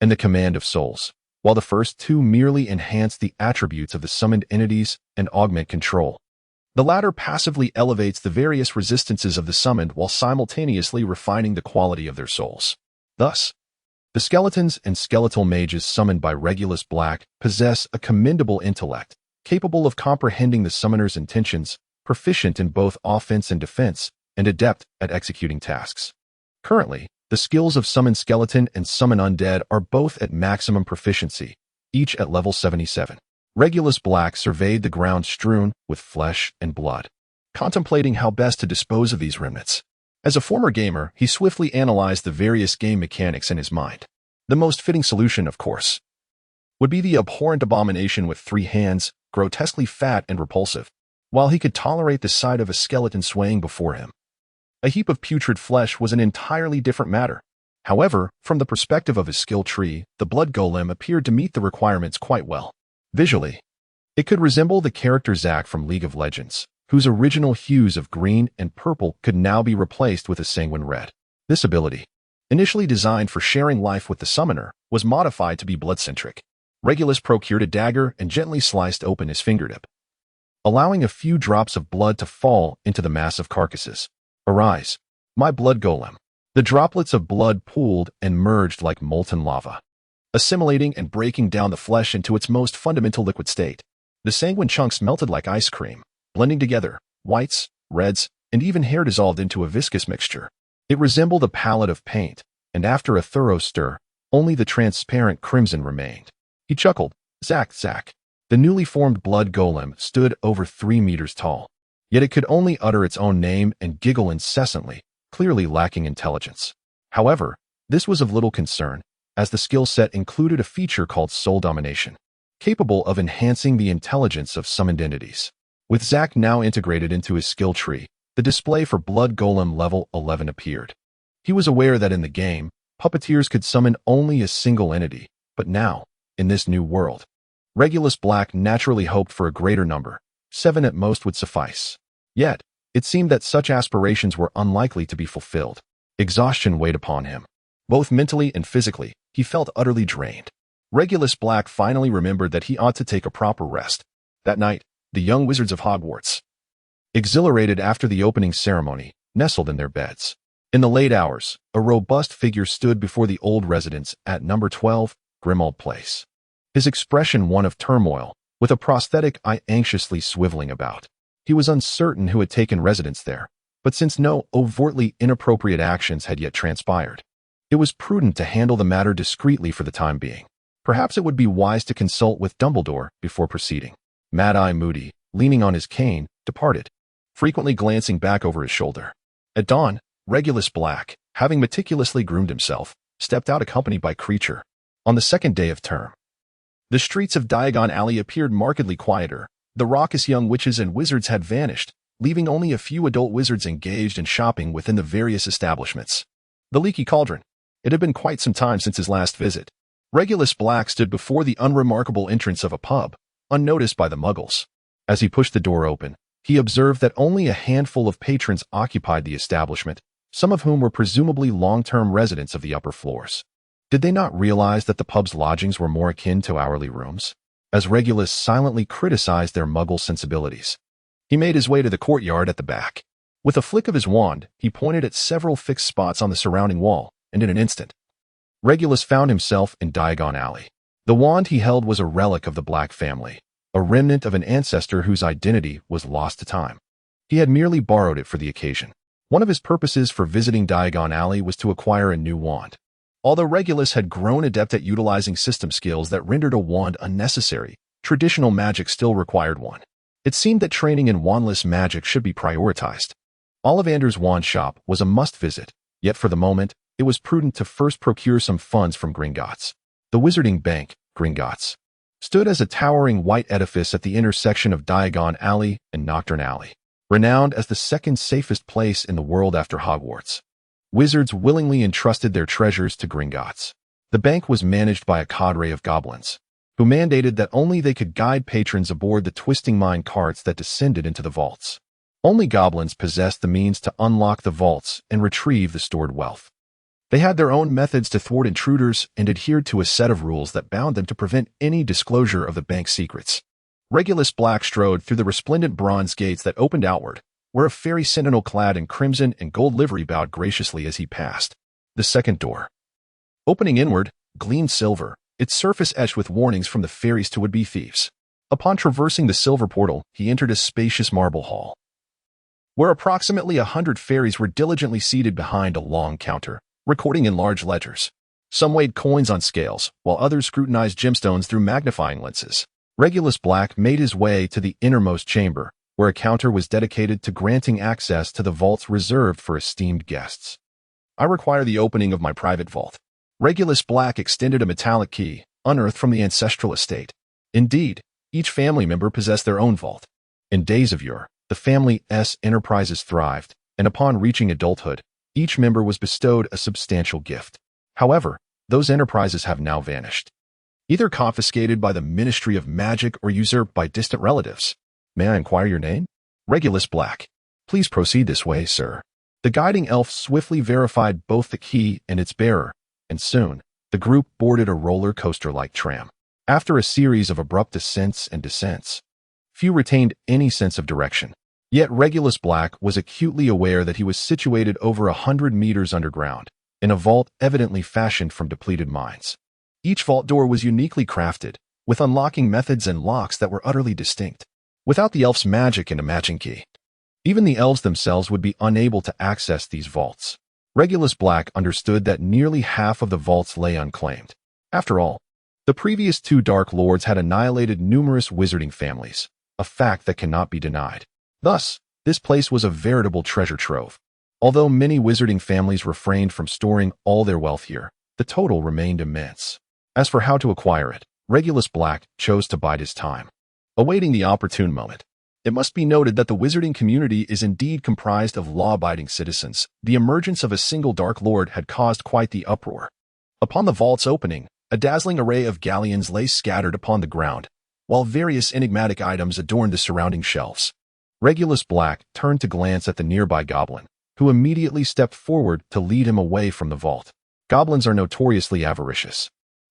and the command of souls. While the first 2 merely enhance the attributes of the summoned entities and augment control, the latter passively elevates the various resistances of the summoned while simultaneously refining the quality of their souls. Thus, the skeletons and skeletal mages summoned by Regulus Black possess a commendable intellect, capable of comprehending the summoner's intentions, proficient in both offense and defense, and adept at executing tasks. Currently, the skills of Summon Skeleton and Summon Undead are both at maximum proficiency, each at level 77. Regulus Black surveyed the ground strewn with flesh and blood, contemplating how best to dispose of these remnants. As a former gamer, he swiftly analyzed the various game mechanics in his mind. The most fitting solution, of course, would be the abhorrent abomination with 3 hands, grotesquely fat and repulsive. While he could tolerate the sight of a skeleton swaying before him, a heap of putrid flesh was an entirely different matter. However, from the perspective of his skill tree, the blood golem appeared to meet the requirements quite well. Visually, it could resemble the character Zack from League of Legends, whose original hues of green and purple could now be replaced with a sanguine red. This ability, initially designed for sharing life with the summoner, was modified to be blood-centric. Regulus procured a dagger and gently sliced open his fingertip, allowing a few drops of blood to fall into the mass of carcasses. Arise, my blood golem. The droplets of blood pooled and merged like molten lava, assimilating and breaking down the flesh into its most fundamental liquid state. The sanguine chunks melted like ice cream, blending together, whites, reds, and even hair dissolved into a viscous mixture. It resembled a palette of paint, and after a thorough stir, only the transparent crimson remained. He chuckled. Zack, Zack. The newly formed blood golem stood over 3 meters tall, yet it could only utter its own name and giggle incessantly, clearly lacking intelligence. However, this was of little concern, as the skill set included a feature called Soul Domination, capable of enhancing the intelligence of summoned entities. With Zack now integrated into his skill tree, the display for Blood Golem level 11 appeared. He was aware that in the game, puppeteers could summon only a single entity, but now, in this new world, Regulus Black naturally hoped for a greater number. 7 at most would suffice. Yet, it seemed that such aspirations were unlikely to be fulfilled. Exhaustion weighed upon him. Both mentally and physically, he felt utterly drained. Regulus Black finally remembered that he ought to take a proper rest. That night, the young wizards of Hogwarts, exhilarated after the opening ceremony, nestled in their beds. In the late hours, a robust figure stood before the old residence at number 12, Grimmauld Place. His expression one of turmoil, with a prosthetic eye anxiously swiveling about. He was uncertain who had taken residence there, but since no overtly inappropriate actions had yet transpired, it was prudent to handle the matter discreetly for the time being. Perhaps it would be wise to consult with Dumbledore before proceeding. Mad-Eye Moody, leaning on his cane, departed, frequently glancing back over his shoulder. At dawn, Regulus Black, having meticulously groomed himself, stepped out accompanied by Creature. On the second day of term, the streets of Diagon Alley appeared markedly quieter. The raucous young witches and wizards had vanished, leaving only a few adult wizards engaged in shopping within the various establishments. The Leaky Cauldron. It had been quite some time since his last visit. Regulus Black stood before the unremarkable entrance of a pub, unnoticed by the Muggles. As he pushed the door open, he observed that only a handful of patrons occupied the establishment, some of whom were presumably long-term residents of the upper floors. Did they not realize that the pub's lodgings were more akin to hourly rooms? As Regulus silently criticized their Muggle sensibilities, he made his way to the courtyard at the back. With a flick of his wand, he pointed at several fixed spots on the surrounding wall, and in an instant, Regulus found himself in Diagon Alley. The wand he held was a relic of the Black family, a remnant of an ancestor whose identity was lost to time. He had merely borrowed it for the occasion. One of his purposes for visiting Diagon Alley was to acquire a new wand. Although Regulus had grown adept at utilizing system skills that rendered a wand unnecessary, traditional magic still required one. It seemed that training in wandless magic should be prioritized. Ollivander's wand shop was a must-visit, yet for the moment, it was prudent to first procure some funds from Gringotts. The Wizarding Bank, Gringotts, stood as a towering white edifice at the intersection of Diagon Alley and Nocturne Alley, renowned as the second safest place in the world after Hogwarts. Wizards willingly entrusted their treasures to Gringotts. The bank was managed by a cadre of goblins, who mandated that only they could guide patrons aboard the twisting mine carts that descended into the vaults. Only goblins possessed the means to unlock the vaults and retrieve the stored wealth. They had their own methods to thwart intruders and adhered to a set of rules that bound them to prevent any disclosure of the bank's secrets. Regulus Black strode through the resplendent bronze gates that opened outward, where a fairy sentinel clad in crimson and gold livery bowed graciously as he passed. The second door, opening inward, gleamed silver, its surface etched with warnings from the fairies to would-be thieves. Upon traversing the silver portal, he entered a spacious marble hall, where approximately 100 fairies were diligently seated behind a long counter, recording in large ledgers. Some weighed coins on scales, while others scrutinized gemstones through magnifying lenses. Regulus Black made his way to the innermost chamber, where a counter was dedicated to granting access to the vaults reserved for esteemed guests. "I require the opening of my private vault." Regulus Black extended a metallic key, unearthed from the ancestral estate. Indeed, each family member possessed their own vault. In days of yore, the family's enterprises thrived, and upon reaching adulthood, each member was bestowed a substantial gift. However, those enterprises have now vanished, either confiscated by the Ministry of Magic or usurped by distant relatives. "May I inquire your name?" "Regulus Black." "Please proceed this way, sir." The guiding elf swiftly verified both the key and its bearer, and soon, the group boarded a roller coaster-like tram. After a series of abrupt ascents and descents, few retained any sense of direction. Yet Regulus Black was acutely aware that he was situated over 100 meters underground, in a vault evidently fashioned from depleted mines. Each vault door was uniquely crafted, with unlocking methods and locks that were utterly distinct. Without the elf's magic and a matching key, even the elves themselves would be unable to access these vaults. Regulus Black understood that nearly half of the vaults lay unclaimed. After all, the previous two Dark Lords had annihilated numerous wizarding families, a fact that cannot be denied. Thus, this place was a veritable treasure trove. Although many wizarding families refrained from storing all their wealth here, the total remained immense. As for how to acquire it, Regulus Black chose to bide his time, awaiting the opportune moment. It must be noted that the wizarding community is indeed comprised of law-abiding citizens. The emergence of a single Dark Lord had caused quite the uproar. Upon the vault's opening, a dazzling array of galleons lay scattered upon the ground, while various enigmatic items adorned the surrounding shelves. Regulus Black turned to glance at the nearby goblin, who immediately stepped forward to lead him away from the vault. Goblins are notoriously avaricious.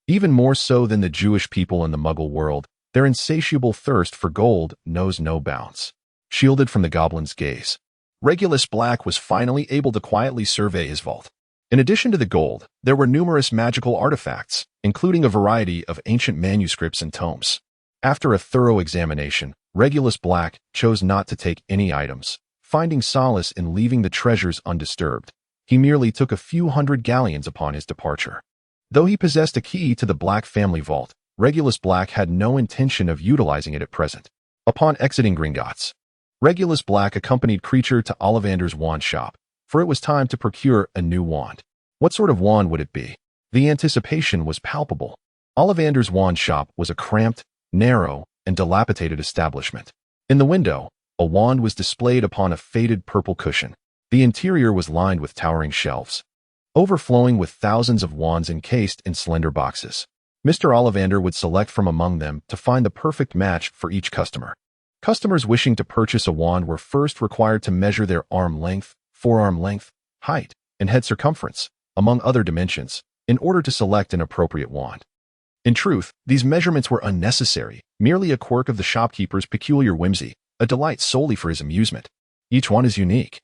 Even more so than the Jewish people in the Muggle world, their insatiable thirst for gold knows no bounds. Shielded from the goblin's gaze, Regulus Black was finally able to quietly survey his vault. In addition to the gold, there were numerous magical artifacts, including a variety of ancient manuscripts and tomes. After a thorough examination, Regulus Black chose not to take any items, finding solace in leaving the treasures undisturbed. He merely took a few hundred galleons upon his departure. Though he possessed a key to the Black family vault, Regulus Black had no intention of utilizing it at present. Upon exiting Gringotts, Regulus Black accompanied Creature to Ollivander's wand shop, for it was time to procure a new wand. What sort of wand would it be? The anticipation was palpable. Ollivander's wand shop was a cramped, narrow, and dilapidated establishment. In the window, a wand was displayed upon a faded purple cushion. The interior was lined with towering shelves, overflowing with thousands of wands encased in slender boxes. Mr. Ollivander would select from among them to find the perfect match for each customer. Customers wishing to purchase a wand were first required to measure their arm length, forearm length, height, and head circumference, among other dimensions, in order to select an appropriate wand. In truth, these measurements were unnecessary, merely a quirk of the shopkeeper's peculiar whimsy, a delight solely for his amusement. Each one is unique.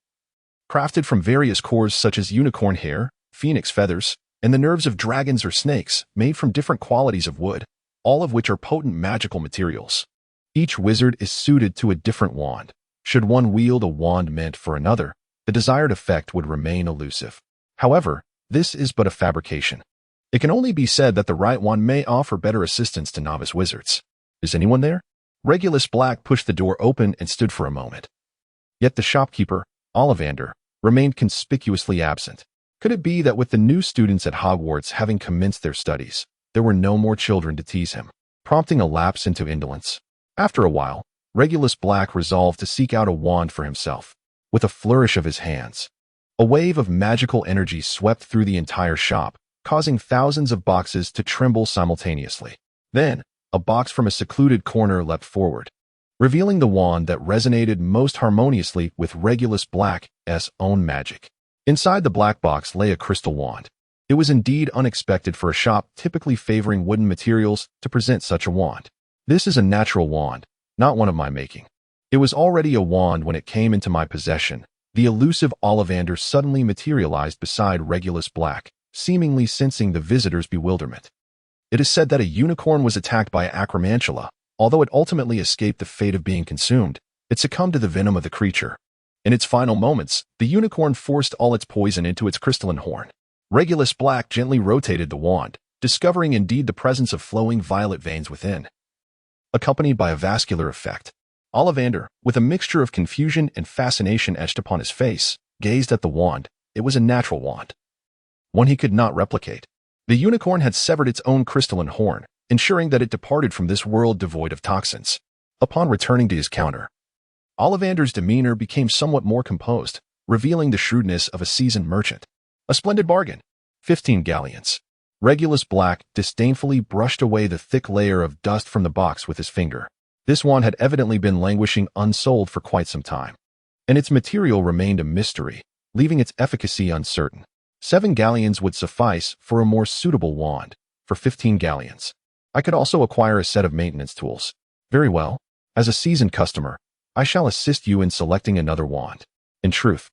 Crafted from various cores such as unicorn hair, phoenix feathers, and the nerves of dragons or snakes, made from different qualities of wood, all of which are potent magical materials. Each wizard is suited to a different wand. Should one wield a wand meant for another, the desired effect would remain elusive. However, this is but a fabrication. It can only be said that the right wand may offer better assistance to novice wizards. Is anyone there? Regulus Black pushed the door open and stood for a moment. Yet the shopkeeper, Ollivander, remained conspicuously absent. Could it be that with the new students at Hogwarts having commenced their studies, there were no more children to tease him, prompting a lapse into indolence? After a while, Regulus Black resolved to seek out a wand for himself. With a flourish of his hands, a wave of magical energy swept through the entire shop, causing thousands of boxes to tremble simultaneously. Then, a box from a secluded corner leapt forward, revealing the wand that resonated most harmoniously with Regulus Black's own magic. Inside the black box lay a crystal wand. It was indeed unexpected for a shop typically favoring wooden materials to present such a wand. This is a natural wand, not one of my making. It was already a wand when it came into my possession. The elusive Ollivander suddenly materialized beside Regulus Black, seemingly sensing the visitor's bewilderment. It is said that a unicorn was attacked by a Necromancer. Although it ultimately escaped the fate of being consumed, it succumbed to the venom of the creature. In its final moments, the unicorn forced all its poison into its crystalline horn. Regulus Black gently rotated the wand, discovering indeed the presence of flowing violet veins within, accompanied by a vascular effect. Ollivander, with a mixture of confusion and fascination etched upon his face, gazed at the wand. It was a natural wand, one he could not replicate. The unicorn had severed its own crystalline horn, ensuring that it departed from this world devoid of toxins. Upon returning to his counter, Ollivander's demeanor became somewhat more composed, revealing the shrewdness of a seasoned merchant. A splendid bargain. 15 galleons. Regulus Black disdainfully brushed away the thick layer of dust from the box with his finger. This wand had evidently been languishing unsold for quite some time, and its material remained a mystery, leaving its efficacy uncertain. 7 galleons would suffice for a more suitable wand. For 15 galleons, I could also acquire a set of maintenance tools. Very well. As a seasoned customer, I shall assist you in selecting another wand. In truth,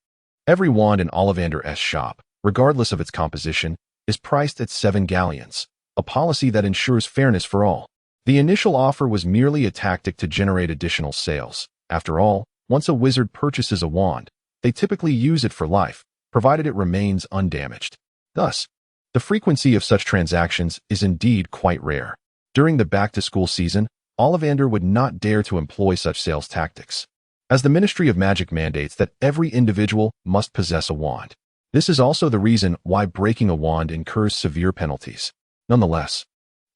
every wand in Ollivander's shop, regardless of its composition, is priced at 7 galleons, a policy that ensures fairness for all. The initial offer was merely a tactic to generate additional sales. After all, once a wizard purchases a wand, they typically use it for life, provided it remains undamaged. Thus, the frequency of such transactions is indeed quite rare. During the back-to-school season, Ollivander would not dare to employ such sales tactics, as the Ministry of Magic mandates that every individual must possess a wand. This is also the reason why breaking a wand incurs severe penalties. Nonetheless,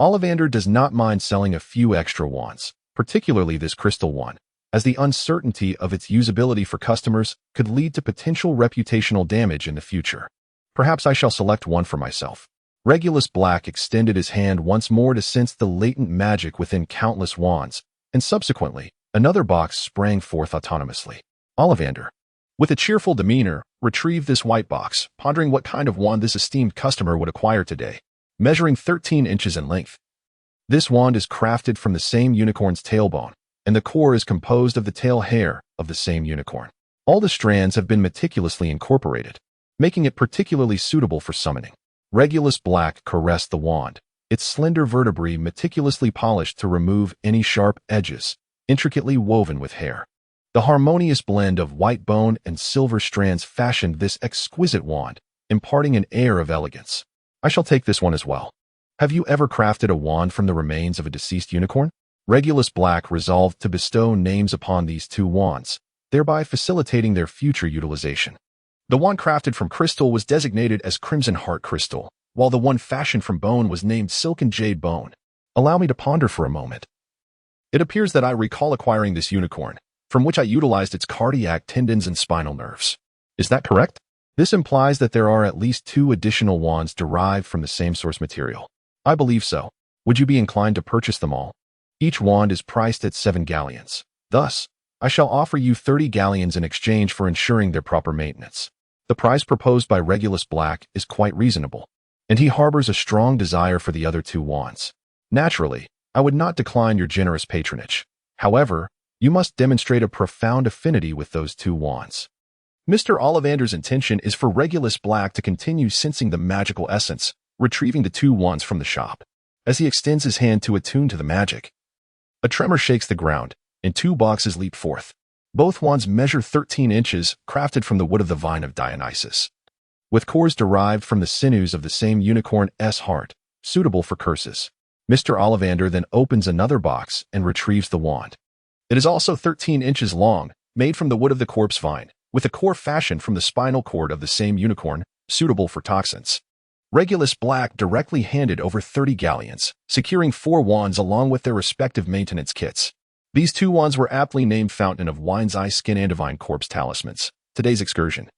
Ollivander does not mind selling a few extra wands, particularly this crystal one, as the uncertainty of its usability for customers could lead to potential reputational damage in the future. Perhaps I shall select one for myself. Regulus Black extended his hand once more to sense the latent magic within countless wands, and subsequently, another box sprang forth autonomously. Ollivander, with a cheerful demeanor, retrieved this white box, pondering what kind of wand this esteemed customer would acquire today. Measuring 13 inches in length, this wand is crafted from the same unicorn's tailbone, and the core is composed of the tail hair of the same unicorn. All the strands have been meticulously incorporated, making it particularly suitable for summoning. Regulus Black caressed the wand, its slender vertebrae meticulously polished to remove any sharp edges, intricately woven with hair. The harmonious blend of white bone and silver strands fashioned this exquisite wand, imparting an air of elegance. I shall take this one as well. Have you ever crafted a wand from the remains of a deceased unicorn? Regulus Black resolved to bestow names upon these 2 wands, thereby facilitating their future utilization. The one crafted from crystal was designated as Crimson Heart Crystal, while the one fashioned from bone was named Silken Jade Bone. Allow me to ponder for a moment. It appears that I recall acquiring this unicorn, from which I utilized its cardiac tendons and spinal nerves. Is that correct? This implies that there are at least 2 additional wands derived from the same source material. I believe so. Would you be inclined to purchase them all? Each wand is priced at 7 galleons. Thus, I shall offer you 30 galleons in exchange for ensuring their proper maintenance. The price proposed by Regulus Black is quite reasonable, and he harbors a strong desire for the other 2 wands. Naturally, I would not decline your generous patronage. However, you must demonstrate a profound affinity with those 2 wands. Mr. Ollivander's intention is for Regulus Black to continue sensing the magical essence, retrieving the 2 wands from the shop. As he extends his hand to attune to the magic, a tremor shakes the ground, and 2 boxes leap forth. Both wands measure 13 inches, crafted from the wood of the vine of Dionysus, with cores derived from the sinews of the same unicorn's heart, suitable for curses. Mr. Ollivander then opens another box and retrieves the wand. It is also 13 inches long, made from the wood of the corpse vine, with a core fashioned from the spinal cord of the same unicorn, suitable for toxins. Regulus Black directly handed over 30 galleons, securing 4 wands along with their respective maintenance kits. These 2 wands were aptly named Fountain of Wine's Eye Skin and Divine Corpse Talismans. Today's excursion,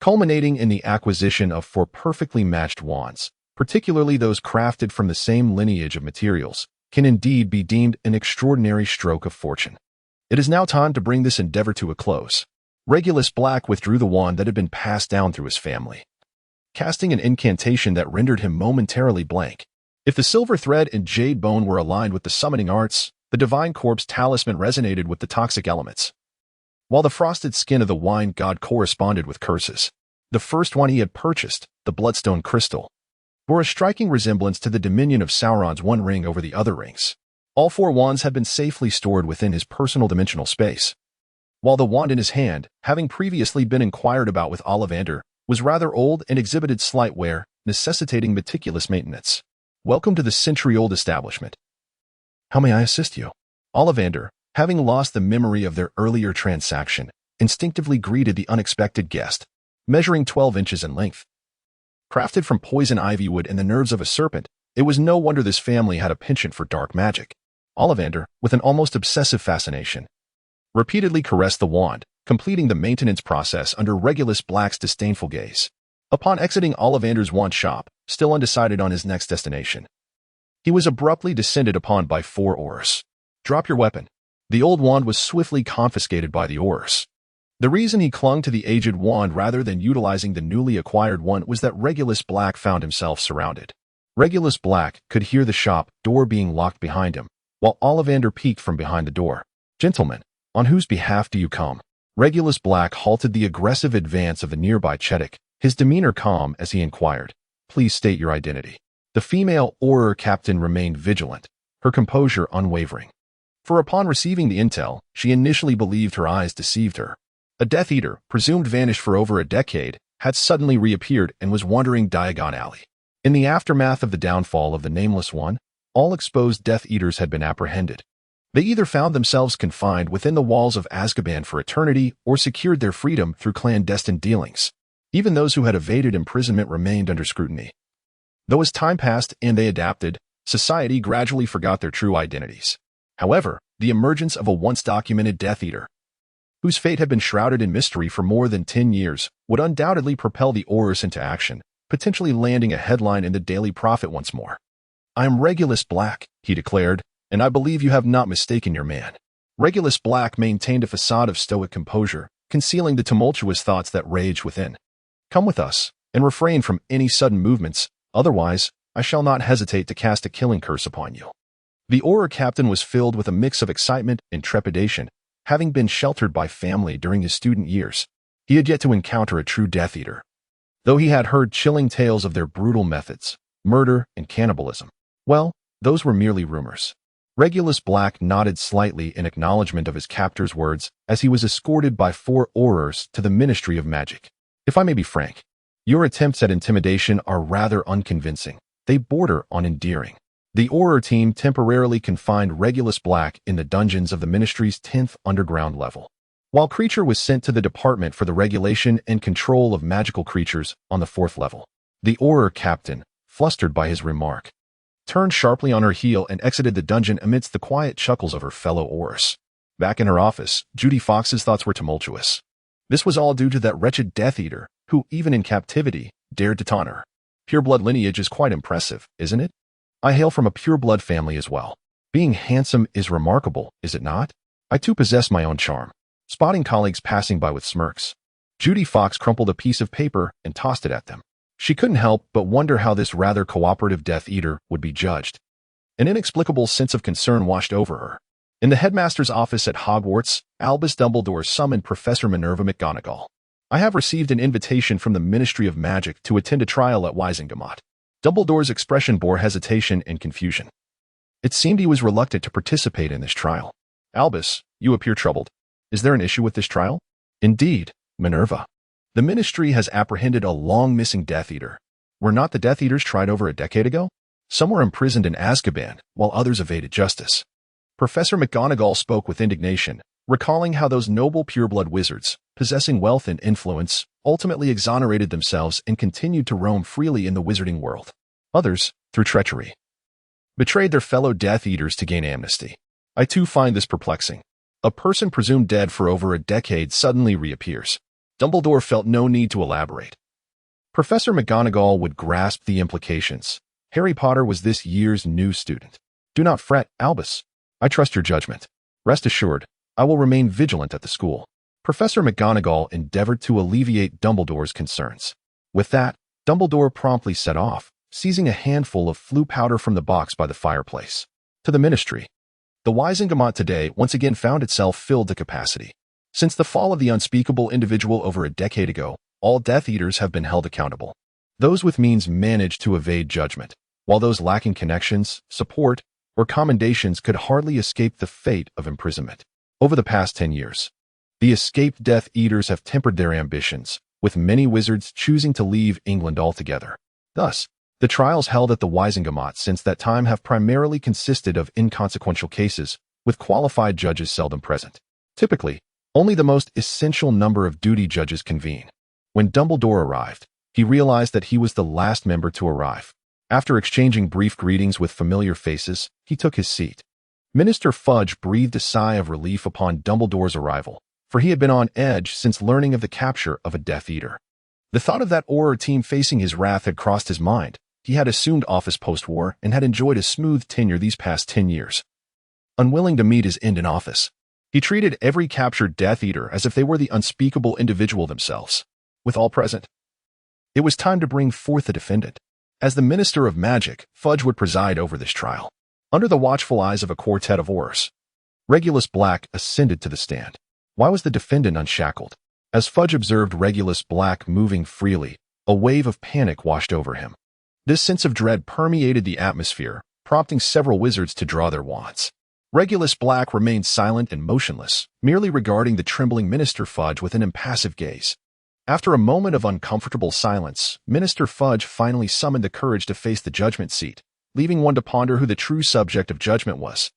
culminating in the acquisition of 4 perfectly matched wands, particularly those crafted from the same lineage of materials, can indeed be deemed an extraordinary stroke of fortune. It is now time to bring this endeavor to a close. Regulus Black withdrew the wand that had been passed down through his family, casting an incantation that rendered him momentarily blank. If the silver thread and jade bone were aligned with the summoning arts, the divine corpse talisman resonated with the toxic elements, while the frosted skin of the wine god corresponded with curses. The first one he had purchased, the bloodstone crystal, bore a striking resemblance to the dominion of Sauron's one ring over the other rings. All 4 wands had been safely stored within his personal dimensional space, while the wand in his hand, having previously been inquired about with Ollivander, was rather old and exhibited slight wear, necessitating meticulous maintenance. Welcome to the century-old establishment. How may I assist you? Ollivander, having lost the memory of their earlier transaction, instinctively greeted the unexpected guest, measuring 12 inches in length. Crafted from poison ivy wood and the nerves of a serpent, it was no wonder this family had a penchant for dark magic. Ollivander, with an almost obsessive fascination, repeatedly caressed the wand, completing the maintenance process under Regulus Black's disdainful gaze. Upon exiting Ollivander's wand shop, still undecided on his next destination, he was abruptly descended upon by 4 Aurors. Drop your weapon. The old wand was swiftly confiscated by the Aurors. The reason he clung to the aged wand rather than utilizing the newly acquired one was that Regulus Black found himself surrounded. Regulus Black could hear the shop door being locked behind him, while Ollivander peeked from behind the door. Gentlemen, on whose behalf do you come? Regulus Black halted the aggressive advance of the nearby Chetic, his demeanor calm as he inquired. Please state your identity. The female Auror captain remained vigilant, her composure unwavering. For upon receiving the intel, she initially believed her eyes deceived her. A Death Eater, presumed vanished for over a decade, had suddenly reappeared and was wandering Diagon Alley. In the aftermath of the downfall of the Nameless One, all exposed Death Eaters had been apprehended. They either found themselves confined within the walls of Azkaban for eternity or secured their freedom through clandestine dealings. Even those who had evaded imprisonment remained under scrutiny. Though as time passed and they adapted, society gradually forgot their true identities. However, the emergence of a once-documented Death Eater, whose fate had been shrouded in mystery for more than 10 years, would undoubtedly propel the Aurors into action, potentially landing a headline in the Daily Prophet once more. I am Regulus Black, he declared, and I believe you have not mistaken your man. Regulus Black maintained a facade of stoic composure, concealing the tumultuous thoughts that raged within. Come with us, and refrain from any sudden movements, otherwise, I shall not hesitate to cast a killing curse upon you. The Auror captain was filled with a mix of excitement and trepidation, having been sheltered by family during his student years. He had yet to encounter a true Death Eater, though he had heard chilling tales of their brutal methods, murder, and cannibalism. Well, those were merely rumors. Regulus Black nodded slightly in acknowledgement of his captor's words as he was escorted by 4 Aurors to the Ministry of Magic. If I may be frank, your attempts at intimidation are rather unconvincing. They border on endearing. The Auror team temporarily confined Regulus Black in the dungeons of the Ministry's 10th underground level, while Creature was sent to the Department for the Regulation and Control of Magical Creatures on the 4th level. The Auror captain, flustered by his remark, turned sharply on her heel and exited the dungeon amidst the quiet chuckles of her fellow Aurors. Back in her office, Judy Fox's thoughts were tumultuous. This was all due to that wretched Death Eater, who, even in captivity, dared to taunt her. Pureblood lineage is quite impressive, isn't it? I hail from a pure-blood family as well. Being handsome is remarkable, is it not? I too possess my own charm. Spotting colleagues passing by with smirks, Judy Fox crumpled a piece of paper and tossed it at them. She couldn't help but wonder how this rather cooperative Death Eater would be judged. An inexplicable sense of concern washed over her. In the headmaster's office at Hogwarts, Albus Dumbledore summoned Professor Minerva McGonagall. I have received an invitation from the Ministry of Magic to attend a trial at Wizengamot. Dumbledore's expression bore hesitation and confusion. It seemed he was reluctant to participate in this trial. Albus, you appear troubled. Is there an issue with this trial? Indeed, Minerva. The Ministry has apprehended a long-missing Death Eater. Were not the Death Eaters tried over a decade ago? Some were imprisoned in Azkaban, while others evaded justice. Professor McGonagall spoke with indignation, recalling how those noble pureblood wizards, possessing wealth and influence, ultimately exonerated themselves and continued to roam freely in the wizarding world. Others, through treachery, betrayed their fellow Death Eaters to gain amnesty. I too find this perplexing. A person presumed dead for over a decade suddenly reappears. Dumbledore felt no need to elaborate. Professor McGonagall would grasp the implications. Harry Potter was this year's new student. Do not fret, Albus. I trust your judgment. Rest assured, I will remain vigilant at the school. Professor McGonagall endeavored to alleviate Dumbledore's concerns. With that, Dumbledore promptly set off, seizing a handful of flue powder from the box by the fireplace. To the Ministry. The Wizengamot today once again found itself filled to capacity. Since the fall of the unspeakable individual over a decade ago, all Death Eaters have been held accountable. Those with means managed to evade judgment, while those lacking connections, support, or commendations could hardly escape the fate of imprisonment. Over the past 10 years, the escaped Death Eaters have tempered their ambitions, with many wizards choosing to leave England altogether. Thus, the trials held at the Wizengamot since that time have primarily consisted of inconsequential cases, with qualified judges seldom present. Typically, only the most essential number of duty judges convene. When Dumbledore arrived, he realized that he was the last member to arrive. After exchanging brief greetings with familiar faces, he took his seat. Minister Fudge breathed a sigh of relief upon Dumbledore's arrival, for he had been on edge since learning of the capture of a Death Eater. The thought of that Auror team facing his wrath had crossed his mind. He had assumed office post-war and had enjoyed a smooth tenure these past 10 years. Unwilling to meet his end in office, he treated every captured Death Eater as if they were the unspeakable individual themselves. With all present, it was time to bring forth the defendant. As the Minister of Magic, Fudge would preside over this trial. Under the watchful eyes of a quartet of Aurors, Regulus Black ascended to the stand. Why was the defendant unshackled? As Fudge observed Regulus Black moving freely, a wave of panic washed over him. This sense of dread permeated the atmosphere, prompting several wizards to draw their wands. Regulus Black remained silent and motionless, merely regarding the trembling Minister Fudge with an impassive gaze. After a moment of uncomfortable silence, Minister Fudge finally summoned the courage to face the judgment seat, leaving one to ponder who the true subject of judgment was.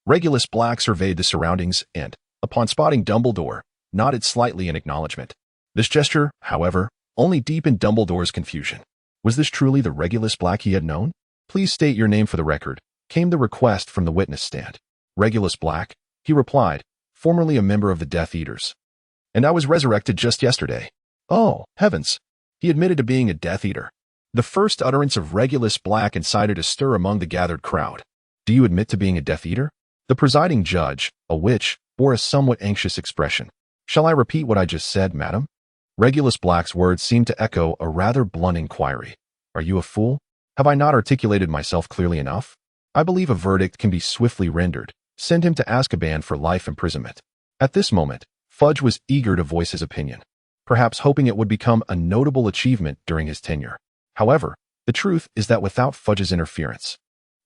Regulus Black surveyed the surroundings and, upon spotting Dumbledore, nodded slightly in acknowledgement. This gesture, however, only deepened Dumbledore's confusion. Was this truly the Regulus Black he had known? Please state your name for the record, came the request from the witness stand. Regulus Black, he replied, formerly a member of the Death Eaters. And I was resurrected just yesterday. Oh, heavens! He admitted to being a Death Eater. The first utterance of Regulus Black incited a stir among the gathered crowd. Do you admit to being a Death Eater? The presiding judge, a witch, bore a somewhat anxious expression. Shall I repeat what I just said, madam? Regulus Black's words seemed to echo a rather blunt inquiry. Are you a fool? Have I not articulated myself clearly enough? I believe a verdict can be swiftly rendered. Send him to Azkaban for life imprisonment. At this moment, Fudge was eager to voice his opinion, perhaps hoping it would become a notable achievement during his tenure. However, the truth is that without Fudge's interference,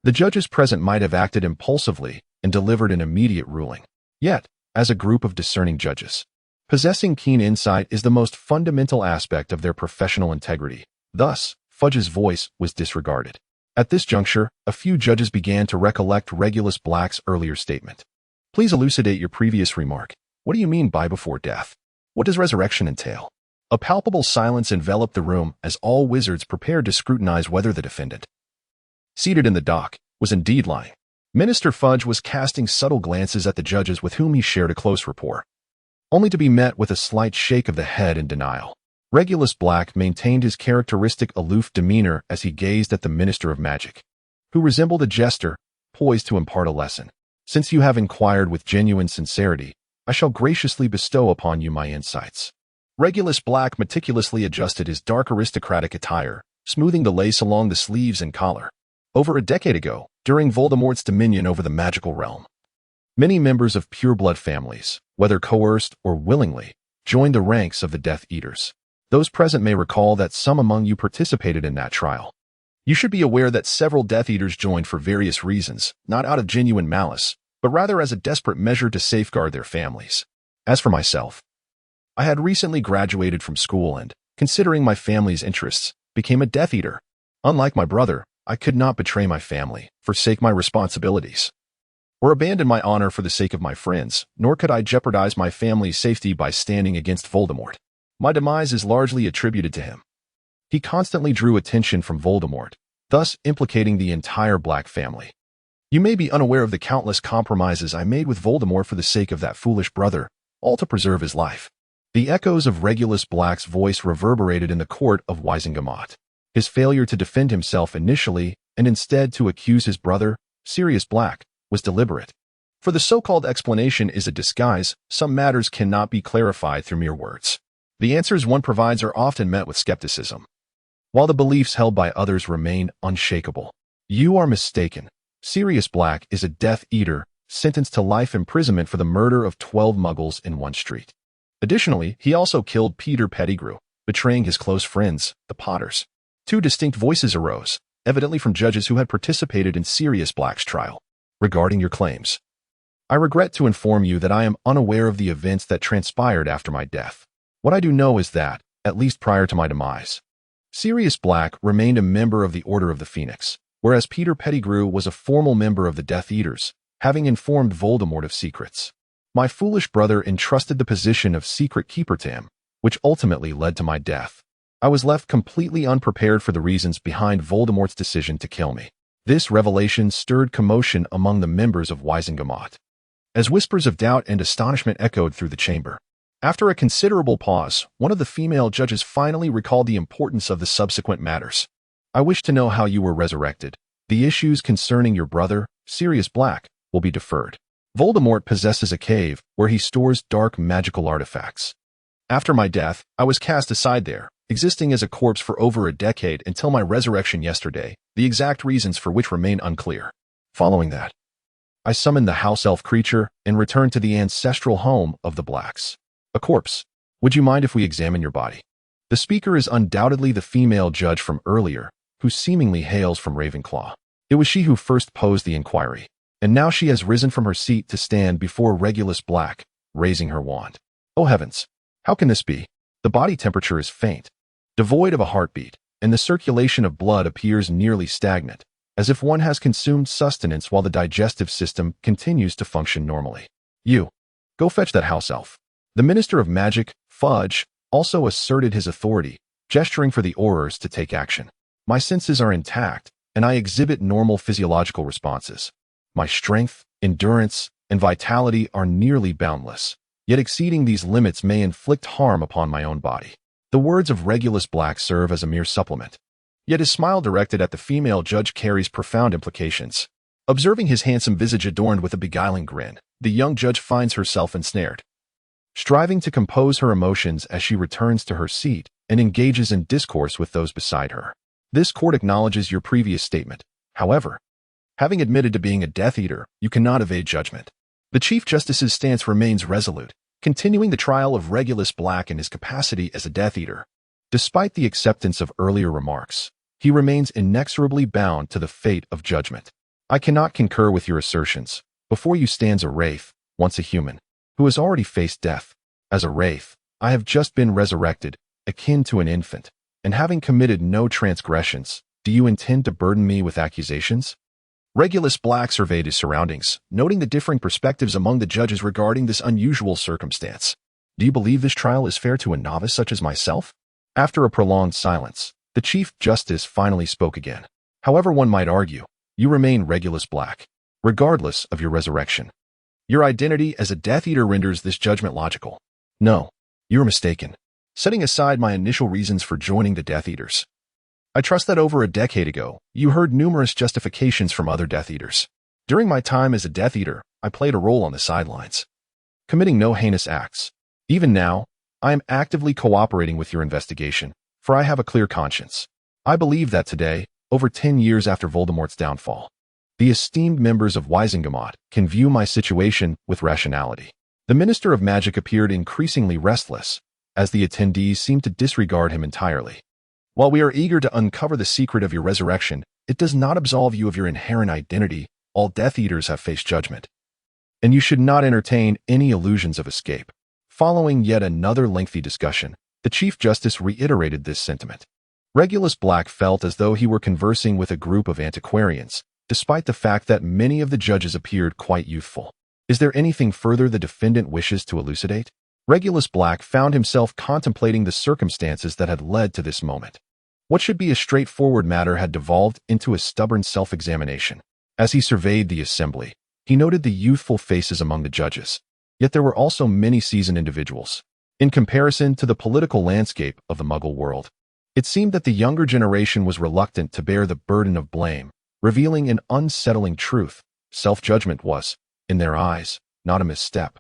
the judges present might have acted impulsively and delivered an immediate ruling. Yet, as a group of discerning judges, possessing keen insight is the most fundamental aspect of their professional integrity. Thus, Fudge's voice was disregarded. At this juncture, a few judges began to recollect Regulus Black's earlier statement. Please elucidate your previous remark. What do you mean by before death? What does resurrection entail? A palpable silence enveloped the room as all wizards prepared to scrutinize whether the defendant, seated in the dock, was indeed lying. Minister Fudge was casting subtle glances at the judges with whom he shared a close rapport, only to be met with a slight shake of the head in denial. Regulus Black maintained his characteristic aloof demeanor as he gazed at the Minister of Magic. who resembled a jester, poised to impart a lesson. Since you have inquired with genuine sincerity, I shall graciously bestow upon you my insights. Regulus Black meticulously adjusted his dark aristocratic attire, smoothing the lace along the sleeves and collar. Over a decade ago, during Voldemort's dominion over the magical realm, many members of pureblood families, whether coerced or willingly, joined the ranks of the Death Eaters. Those present may recall that some among you participated in that trial. You should be aware that several Death Eaters joined for various reasons, not out of genuine malice, but rather as a desperate measure to safeguard their families. As for myself, I had recently graduated from school and, considering my family's interests, became a Death Eater. Unlike my brother, I could not betray my family, forsake my responsibilities, or abandon my honor for the sake of my friends, nor could I jeopardize my family's safety by standing against Voldemort. My demise is largely attributed to him. He constantly drew attention from Voldemort, thus implicating the entire Black family. You may be unaware of the countless compromises I made with Voldemort for the sake of that foolish brother, all to preserve his life. The echoes of Regulus Black's voice reverberated in the court of Wizengamot. His failure to defend himself initially, and instead to accuse his brother, Sirius Black, was deliberate. For the so-called explanation is a disguise, some matters cannot be clarified through mere words. The answers one provides are often met with skepticism, while the beliefs held by others remain unshakable. You are mistaken. Sirius Black is a Death Eater, sentenced to life imprisonment for the murder of 12 Muggles in one street. Additionally, he also killed Peter Pettigrew, betraying his close friends, the Potters. Two distinct voices arose, evidently from judges who had participated in Sirius Black's trial. Regarding your claims, I regret to inform you that I am unaware of the events that transpired after my death. What I do know is that, at least prior to my demise, Sirius Black remained a member of the Order of the Phoenix, whereas Peter Pettigrew was a formal member of the Death Eaters, having informed Voldemort of secrets. My foolish brother entrusted the position of secret keeper to him, which ultimately led to my death. I was left completely unprepared for the reasons behind Voldemort's decision to kill me. This revelation stirred commotion among the members of Wizengamot, as whispers of doubt and astonishment echoed through the chamber. After a considerable pause, one of the female judges finally recalled the importance of the subsequent matters. I wish to know how you were resurrected. The issues concerning your brother, Sirius Black, will be deferred. Voldemort possesses a cave where he stores dark magical artifacts. After my death, I was cast aside there, existing as a corpse for over a decade until my resurrection yesterday, the exact reasons for which remain unclear. Following that, I summoned the house elf creature and returned to the ancestral home of the Blacks. A corpse. Would you mind if we examine your body? The speaker is undoubtedly the female judge from earlier, who seemingly hails from Ravenclaw. It was she who first posed the inquiry, and now she has risen from her seat to stand before Regulus Black, raising her wand. Oh heavens! How can this be? The body temperature is faint, devoid of a heartbeat, and the circulation of blood appears nearly stagnant, as if one has consumed sustenance while the digestive system continues to function normally. You, go fetch that house elf. The Minister of Magic, Fudge, also asserted his authority, gesturing for the Aurors to take action. My senses are intact, and I exhibit normal physiological responses. My strength, endurance, and vitality are nearly boundless, yet exceeding these limits may inflict harm upon my own body. The words of Regulus Black serve as a mere supplement, yet his smile directed at the female judge carries profound implications. Observing his handsome visage adorned with a beguiling grin, the young judge finds herself ensnared. Striving to compose her emotions as she returns to her seat and engages in discourse with those beside her. This court acknowledges your previous statement. However, having admitted to being a Death Eater, you cannot evade judgment. The Chief Justice's stance remains resolute, continuing the trial of Regulus Black in his capacity as a Death Eater. Despite the acceptance of earlier remarks, he remains inexorably bound to the fate of judgment. I cannot concur with your assertions. Before you stands a wraith, once a human, who has already faced death. As a wraith, I have just been resurrected, akin to an infant, and having committed no transgressions, do you intend to burden me with accusations? Regulus Black surveyed his surroundings, noting the differing perspectives among the judges regarding this unusual circumstance. Do you believe this trial is fair to a novice such as myself? After a prolonged silence, the Chief Justice finally spoke again. However one might argue, you remain Regulus Black, regardless of your resurrection. Your identity as a Death Eater renders this judgment logical. No, you are mistaken. Setting aside my initial reasons for joining the Death Eaters, I trust that over a decade ago, you heard numerous justifications from other Death Eaters. During my time as a Death Eater, I played a role on the sidelines, committing no heinous acts. Even now, I am actively cooperating with your investigation, for I have a clear conscience. I believe that today, over 10 years after Voldemort's downfall, the esteemed members of Wisengamot can view my situation with rationality. The Minister of Magic appeared increasingly restless, as the attendees seemed to disregard him entirely. While we are eager to uncover the secret of your resurrection, it does not absolve you of your inherent identity. All Death Eaters have faced judgment, and you should not entertain any illusions of escape. Following yet another lengthy discussion, the Chief Justice reiterated this sentiment. Regulus Black felt as though he were conversing with a group of antiquarians, despite the fact that many of the judges appeared quite youthful. Is there anything further the defendant wishes to elucidate? Regulus Black found himself contemplating the circumstances that had led to this moment. What should be a straightforward matter had devolved into a stubborn self-examination. As he surveyed the assembly, he noted the youthful faces among the judges. Yet there were also many seasoned individuals. In comparison to the political landscape of the Muggle world, it seemed that the younger generation was reluctant to bear the burden of blame, revealing an unsettling truth. Self-judgment was, in their eyes, not a misstep,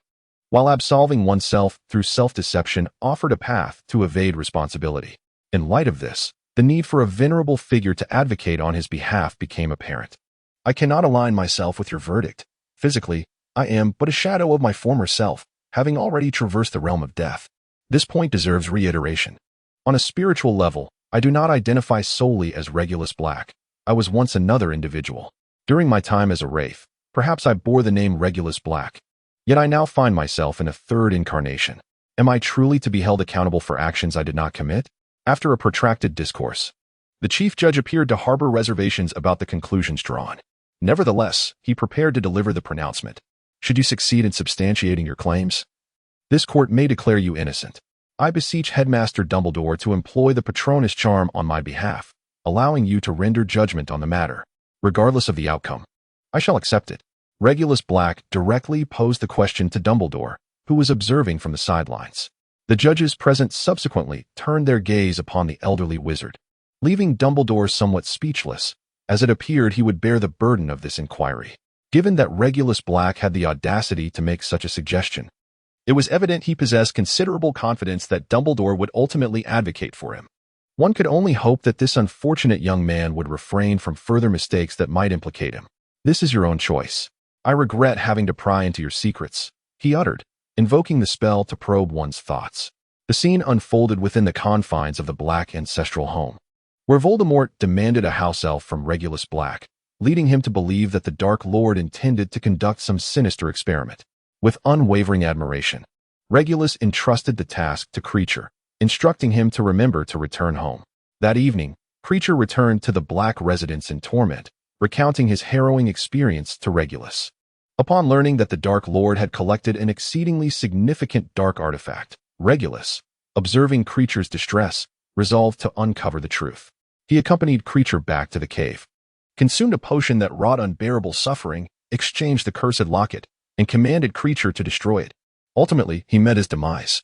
while absolving oneself through self-deception offered a path to evade responsibility. In light of this, the need for a venerable figure to advocate on his behalf became apparent. I cannot align myself with your verdict. Physically, I am but a shadow of my former self, having already traversed the realm of death. This point deserves reiteration. On a spiritual level, I do not identify solely as Regulus Black. I was once another individual. During my time as a wraith, perhaps I bore the name Regulus Black. Yet I now find myself in a third incarnation. Am I truly to be held accountable for actions I did not commit? After a protracted discourse, the Chief Judge appeared to harbor reservations about the conclusions drawn. Nevertheless, he prepared to deliver the pronouncement. Should you succeed in substantiating your claims, this court may declare you innocent. I beseech Headmaster Dumbledore to employ the Patronus charm on my behalf, allowing you to render judgment on the matter. Regardless of the outcome, I shall accept it. Regulus Black directly posed the question to Dumbledore, who was observing from the sidelines. The judges present subsequently turned their gaze upon the elderly wizard, leaving Dumbledore somewhat speechless, as it appeared he would bear the burden of this inquiry. Given that Regulus Black had the audacity to make such a suggestion, it was evident he possessed considerable confidence that Dumbledore would ultimately advocate for him. One could only hope that this unfortunate young man would refrain from further mistakes that might implicate him. This is your own choice. I regret having to pry into your secrets, he uttered, invoking the spell to probe one's thoughts. The scene unfolded within the confines of the Black ancestral home, where Voldemort demanded a house elf from Regulus Black, leading him to believe that the Dark Lord intended to conduct some sinister experiment. With unwavering admiration, Regulus entrusted the task to Creature, instructing him to remember to return home. That evening, Creature returned to the Black residence in torment, recounting his harrowing experience to Regulus. Upon learning that the Dark Lord had collected an exceedingly significant dark artifact, Regulus, observing Creature's distress, resolved to uncover the truth. He accompanied Creature back to the cave, consumed a potion that wrought unbearable suffering, exchanged the cursed locket, and commanded Creature to destroy it. Ultimately, he met his demise,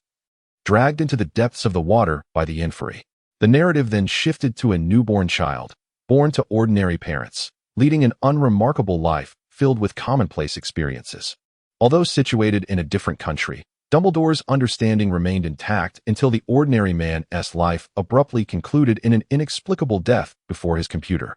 dragged into the depths of the water by the Inferi. The narrative then shifted to a newborn child, born to ordinary parents, leading an unremarkable life filled with commonplace experiences. Although situated in a different country, Dumbledore's understanding remained intact until the ordinary man's life abruptly concluded in an inexplicable death before his computer.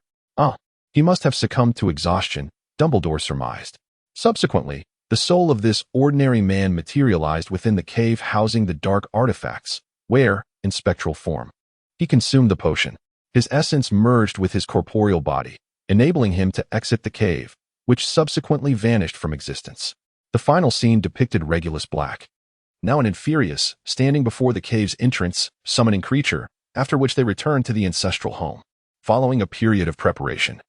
He must have succumbed to exhaustion, Dumbledore surmised. Subsequently, the soul of this ordinary man materialized within the cave housing the dark artifacts, where, in spectral form, he consumed the potion. His essence merged with his corporeal body, enabling him to exit the cave, which subsequently vanished from existence. The final scene depicted Regulus Black, now an Inferius, standing before the cave's entrance, summoning Creature, after which they returned to the ancestral home. Following a period of preparation,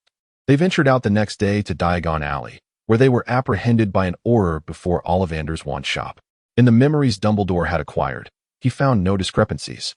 they ventured out the next day to Diagon Alley, where they were apprehended by an Auror before Ollivander's wand shop. In the memories Dumbledore had acquired, he found no discrepancies,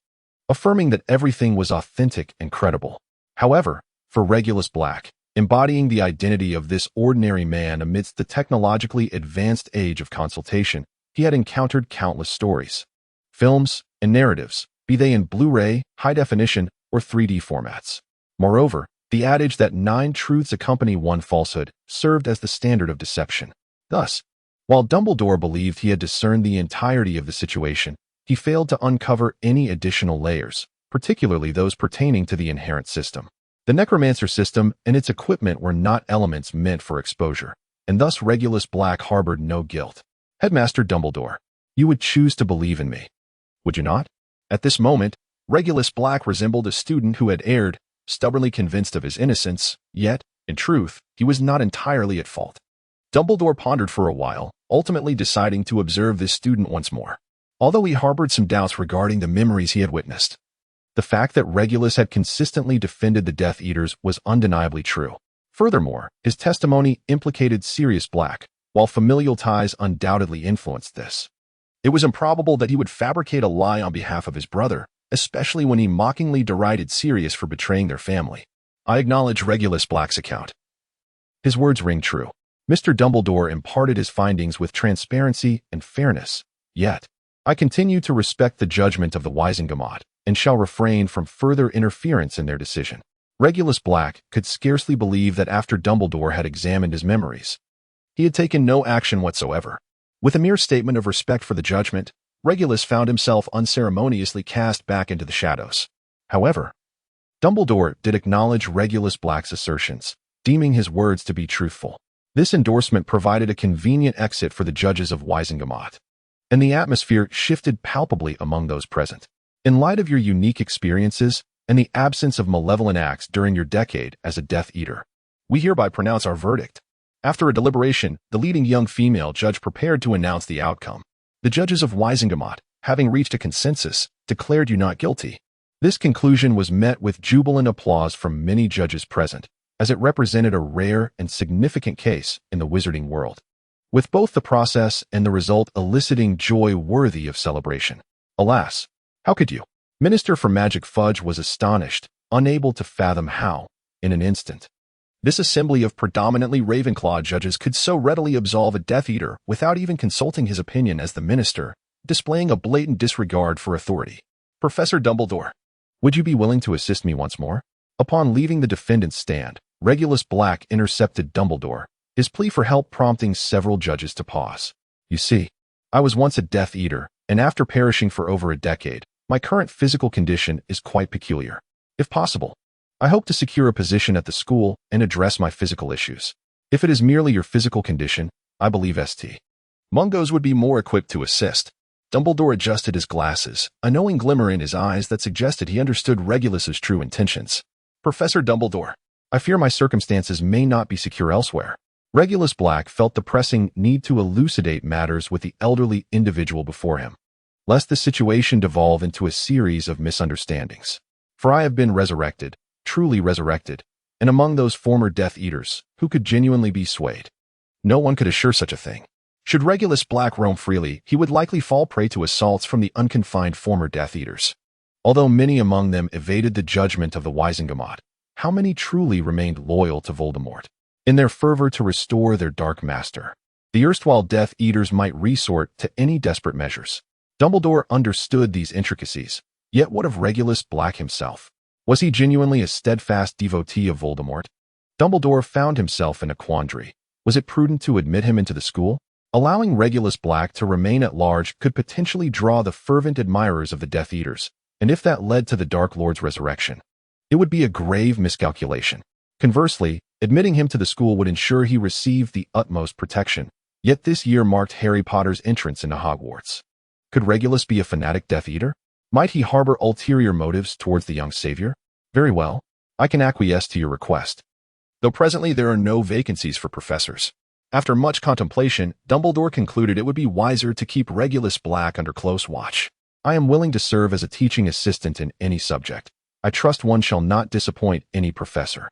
affirming that everything was authentic and credible. However, for Regulus Black, embodying the identity of this ordinary man amidst the technologically advanced age of consultation, he had encountered countless stories, films, and narratives, be they in Blu-ray, high definition, or 3D formats. Moreover, the adage that 9 truths accompany 1 falsehood served as the standard of deception. Thus, while Dumbledore believed he had discerned the entirety of the situation, he failed to uncover any additional layers, particularly those pertaining to the inherent system. The Necromancer system and its equipment were not elements meant for exposure, and thus Regulus Black harbored no guilt. Headmaster Dumbledore, you would choose to believe in me, would you not? At this moment, Regulus Black resembled a student who had erred, stubbornly convinced of his innocence, yet, in truth, he was not entirely at fault. Dumbledore pondered for a while, ultimately deciding to observe this student once more. Although he harbored some doubts regarding the memories he had witnessed, the fact that Regulus had consistently defended the Death Eaters was undeniably true. Furthermore, his testimony implicated Sirius Black, while familial ties undoubtedly influenced this. It was improbable that he would fabricate a lie on behalf of his brother, especially when he mockingly derided Sirius for betraying their family. I acknowledge Regulus Black's account. His words ring true. Mr. Dumbledore imparted his findings with transparency and fairness. Yet, I continue to respect the judgment of the Wizengamot and shall refrain from further interference in their decision. Regulus Black could scarcely believe that after Dumbledore had examined his memories, he had taken no action whatsoever. With a mere statement of respect for the judgment, Regulus found himself unceremoniously cast back into the shadows. However, Dumbledore did acknowledge Regulus Black's assertions, deeming his words to be truthful. This endorsement provided a convenient exit for the judges of Wizengamot, and the atmosphere shifted palpably among those present. In light of your unique experiences and the absence of malevolent acts during your decade as a Death Eater, we hereby pronounce our verdict. After a deliberation, the leading young female judge prepared to announce the outcome. The judges of Wizengamot, having reached a consensus, declared you not guilty. This conclusion was met with jubilant applause from many judges present, as it represented a rare and significant case in the wizarding world, with both the process and the result eliciting joy worthy of celebration. Alas, how could you? Minister for Magic Fudge was astonished, unable to fathom how, in an instant, this assembly of predominantly Ravenclaw judges could so readily absolve a Death Eater without even consulting his opinion as the minister, displaying a blatant disregard for authority. Professor Dumbledore, would you be willing to assist me once more? Upon leaving the defendant's stand, Regulus Black intercepted Dumbledore, his plea for help prompting several judges to pause. You see, I was once a Death Eater, and after perishing for over a decade, my current physical condition is quite peculiar. If possible, I hope to secure a position at the school and address my physical issues. If it is merely your physical condition, I believe St. Mungo's would be more equipped to assist. Dumbledore adjusted his glasses, a knowing glimmer in his eyes that suggested he understood Regulus's true intentions. Professor Dumbledore, I fear my circumstances may not be secure elsewhere. Regulus Black felt the pressing need to elucidate matters with the elderly individual before him, lest the situation devolve into a series of misunderstandings. For I have been resurrected, truly resurrected, and among those former Death Eaters, who could genuinely be swayed. No one could assure such a thing. Should Regulus Black roam freely, he would likely fall prey to assaults from the unconfined former Death Eaters. Although many among them evaded the judgment of the Wizengamot, how many truly remained loyal to Voldemort? In their fervor to restore their Dark Master, the erstwhile Death Eaters might resort to any desperate measures. Dumbledore understood these intricacies, yet what of Regulus Black himself? Was he genuinely a steadfast devotee of Voldemort? Dumbledore found himself in a quandary. Was it prudent to admit him into the school? Allowing Regulus Black to remain at large could potentially draw the fervent admirers of the Death Eaters, and if that led to the Dark Lord's resurrection, it would be a grave miscalculation. Conversely, admitting him to the school would ensure he received the utmost protection. Yet this year marked Harry Potter's entrance into Hogwarts. Could Regulus be a fanatic Death Eater? Might he harbor ulterior motives towards the young savior? Very well, I can acquiesce to your request, though presently there are no vacancies for professors. After much contemplation, Dumbledore concluded it would be wiser to keep Regulus Black under close watch. I am willing to serve as a teaching assistant in any subject. I trust one shall not disappoint any professor.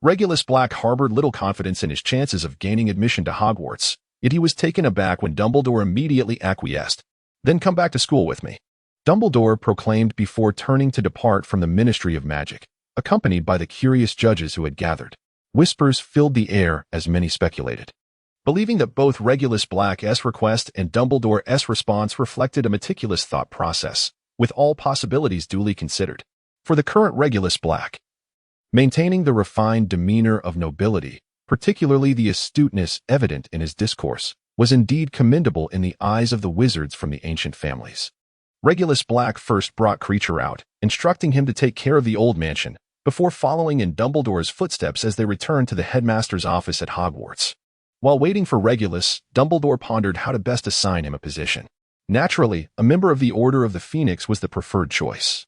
Regulus Black harbored little confidence in his chances of gaining admission to Hogwarts, yet he was taken aback when Dumbledore immediately acquiesced. Then come back to school with me, Dumbledore proclaimed before turning to depart from the Ministry of Magic, accompanied by the curious judges who had gathered. Whispers filled the air as many speculated, believing that both Regulus Black's request and Dumbledore's response reflected a meticulous thought process, with all possibilities duly considered. For the current Regulus Black, maintaining the refined demeanor of nobility, particularly the astuteness evident in his discourse, was indeed commendable in the eyes of the wizards from the ancient families. Regulus Black first brought Creature out, instructing him to take care of the old mansion, before following in Dumbledore's footsteps as they returned to the headmaster's office at Hogwarts. While waiting for Regulus, Dumbledore pondered how to best assign him a position. Naturally, a member of the Order of the Phoenix was the preferred choice.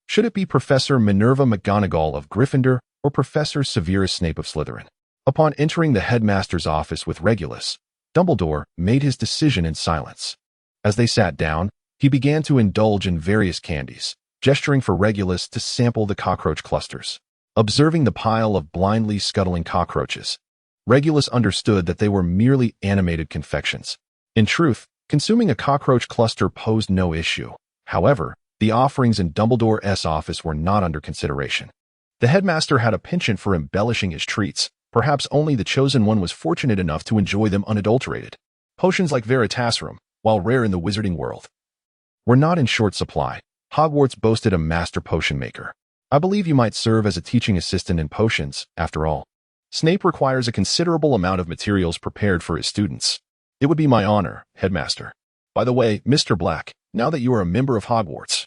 Should it be Professor Minerva McGonagall of Gryffindor or Professor Severus Snape of Slytherin? Upon entering the headmaster's office with Regulus, Dumbledore made his decision in silence. As they sat down, he began to indulge in various candies, gesturing for Regulus to sample the cockroach clusters. Observing the pile of blindly scuttling cockroaches, Regulus understood that they were merely animated confections. In truth, consuming a cockroach cluster posed no issue. However, the offerings in Dumbledore's office were not under consideration. The headmaster had a penchant for embellishing his treats. Perhaps only the chosen one was fortunate enough to enjoy them unadulterated. Potions like Veritaserum, while rare in the wizarding world, were not in short supply. Hogwarts boasted a master potion maker. I believe you might serve as a teaching assistant in potions, after all. Snape requires a considerable amount of materials prepared for his students. It would be my honor, headmaster. By the way, Mr. Black, now that you are a member of Hogwarts,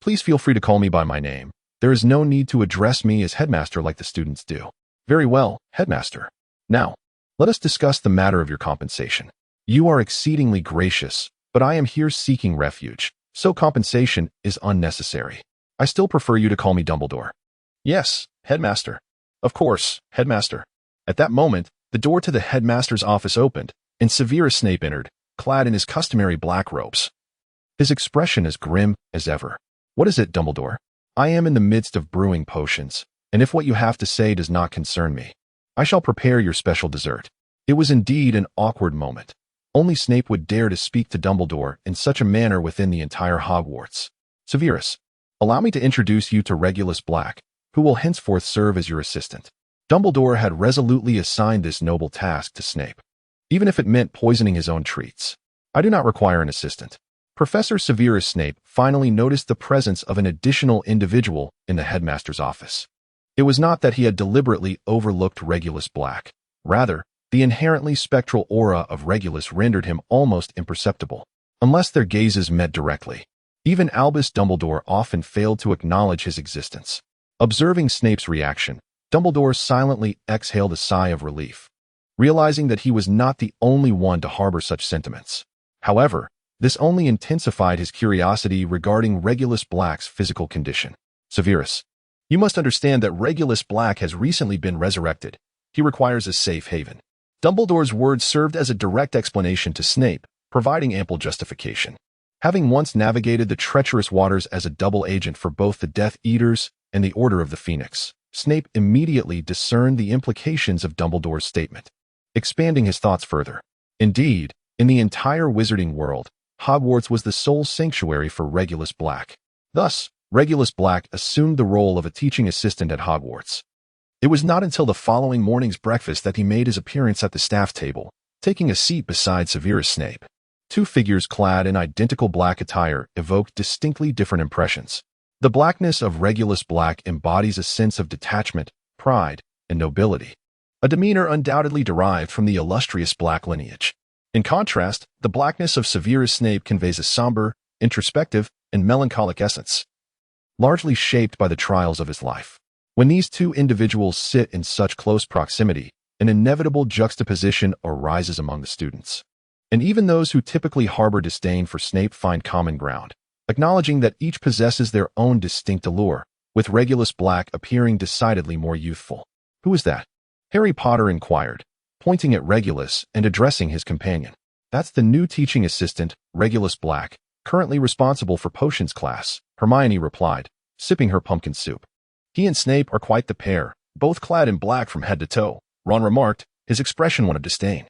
please feel free to call me by my name. There is no need to address me as headmaster like the students do. Very well, headmaster. Now, let us discuss the matter of your compensation. You are exceedingly gracious, but I am here seeking refuge, so compensation is unnecessary. I still prefer you to call me Dumbledore. Yes, headmaster. Of course, headmaster. At that moment, the door to the headmaster's office opened, and Severus Snape entered, clad in his customary black robes. His expression as grim as ever. What is it, Dumbledore? I am in the midst of brewing potions, and if what you have to say does not concern me, I shall prepare your special dessert. It was indeed an awkward moment. Only Snape would dare to speak to Dumbledore in such a manner within the entire Hogwarts. Severus, allow me to introduce you to Regulus Black, who will henceforth serve as your assistant. Dumbledore had resolutely assigned this noble task to Snape, even if it meant poisoning his own treats. I do not require an assistant. Professor Severus Snape finally noticed the presence of an additional individual in the headmaster's office. It was not that he had deliberately overlooked Regulus Black. Rather, the inherently spectral aura of Regulus rendered him almost imperceptible, unless their gazes met directly. Even Albus Dumbledore often failed to acknowledge his existence. Observing Snape's reaction, Dumbledore silently exhaled a sigh of relief, realizing that he was not the only one to harbor such sentiments. However, this only intensified his curiosity regarding Regulus Black's physical condition. Severus, you must understand that Regulus Black has recently been resurrected. He requires a safe haven. Dumbledore's words served as a direct explanation to Snape, providing ample justification. Having once navigated the treacherous waters as a double agent for both the Death Eaters and the Order of the Phoenix, Snape immediately discerned the implications of Dumbledore's statement, expanding his thoughts further. Indeed, in the entire wizarding world, Hogwarts was the sole sanctuary for Regulus Black. Thus, Regulus Black assumed the role of a teaching assistant at Hogwarts. It was not until the following morning's breakfast that he made his appearance at the staff table, taking a seat beside Severus Snape. Two figures clad in identical black attire evoked distinctly different impressions. The blackness of Regulus Black embodies a sense of detachment, pride, and nobility, a demeanor undoubtedly derived from the illustrious Black lineage. In contrast, the blackness of Severus Snape conveys a somber, introspective, and melancholic essence, largely shaped by the trials of his life. When these two individuals sit in such close proximity, an inevitable juxtaposition arises among the students. And even those who typically harbor disdain for Snape find common ground, acknowledging that each possesses their own distinct allure, with Regulus Black appearing decidedly more youthful. Who is that? Harry Potter inquired, pointing at Regulus and addressing his companion. That's the new teaching assistant, Regulus Black, currently responsible for potions class, Hermione replied, sipping her pumpkin soup. He and Snape are quite the pair, both clad in black from head to toe, Ron remarked, his expression one of disdain.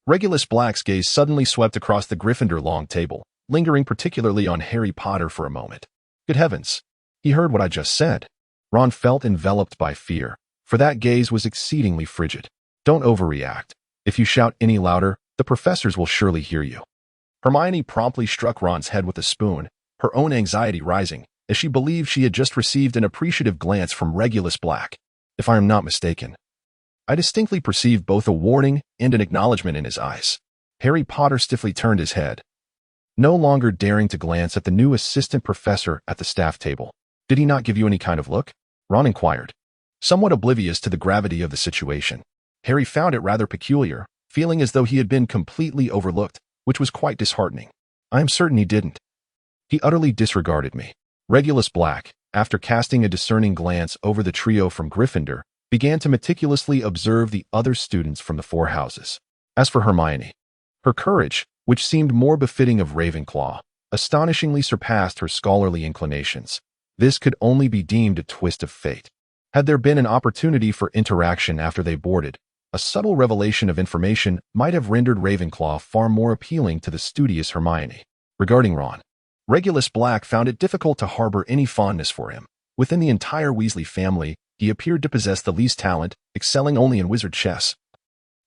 Regulus Black's gaze suddenly swept across the Gryffindor long table, lingering particularly on Harry Potter for a moment. Good heavens! He heard what I just said. Ron felt enveloped by fear, for that gaze was exceedingly frigid. Don't overreact. If you shout any louder, the professors will surely hear you. Hermione promptly struck Ron's head with a spoon, her own anxiety rising, as she believed she had just received an appreciative glance from Regulus Black. if I am not mistaken. I distinctly perceived both a warning and an acknowledgement in his eyes. Harry Potter stiffly turned his head, no longer daring to glance at the new assistant professor at the staff table. Did he not give you any kind of look? Ron inquired, somewhat oblivious to the gravity of the situation. Harry found it rather peculiar, feeling as though he had been completely overlooked, which was quite disheartening. I am certain he didn't. He utterly disregarded me. Regulus Black, after casting a discerning glance over the trio from Gryffindor, began to meticulously observe the other students from the four houses. As for Hermione, her courage, which seemed more befitting of Ravenclaw, astonishingly surpassed her scholarly inclinations. This could only be deemed a twist of fate. Had there been an opportunity for interaction after they boarded, a subtle revelation of information might have rendered Ravenclaw far more appealing to the studious Hermione. Regarding Ron, Regulus Black found it difficult to harbor any fondness for him. Within the entire Weasley family, he appeared to possess the least talent, excelling only in wizard chess,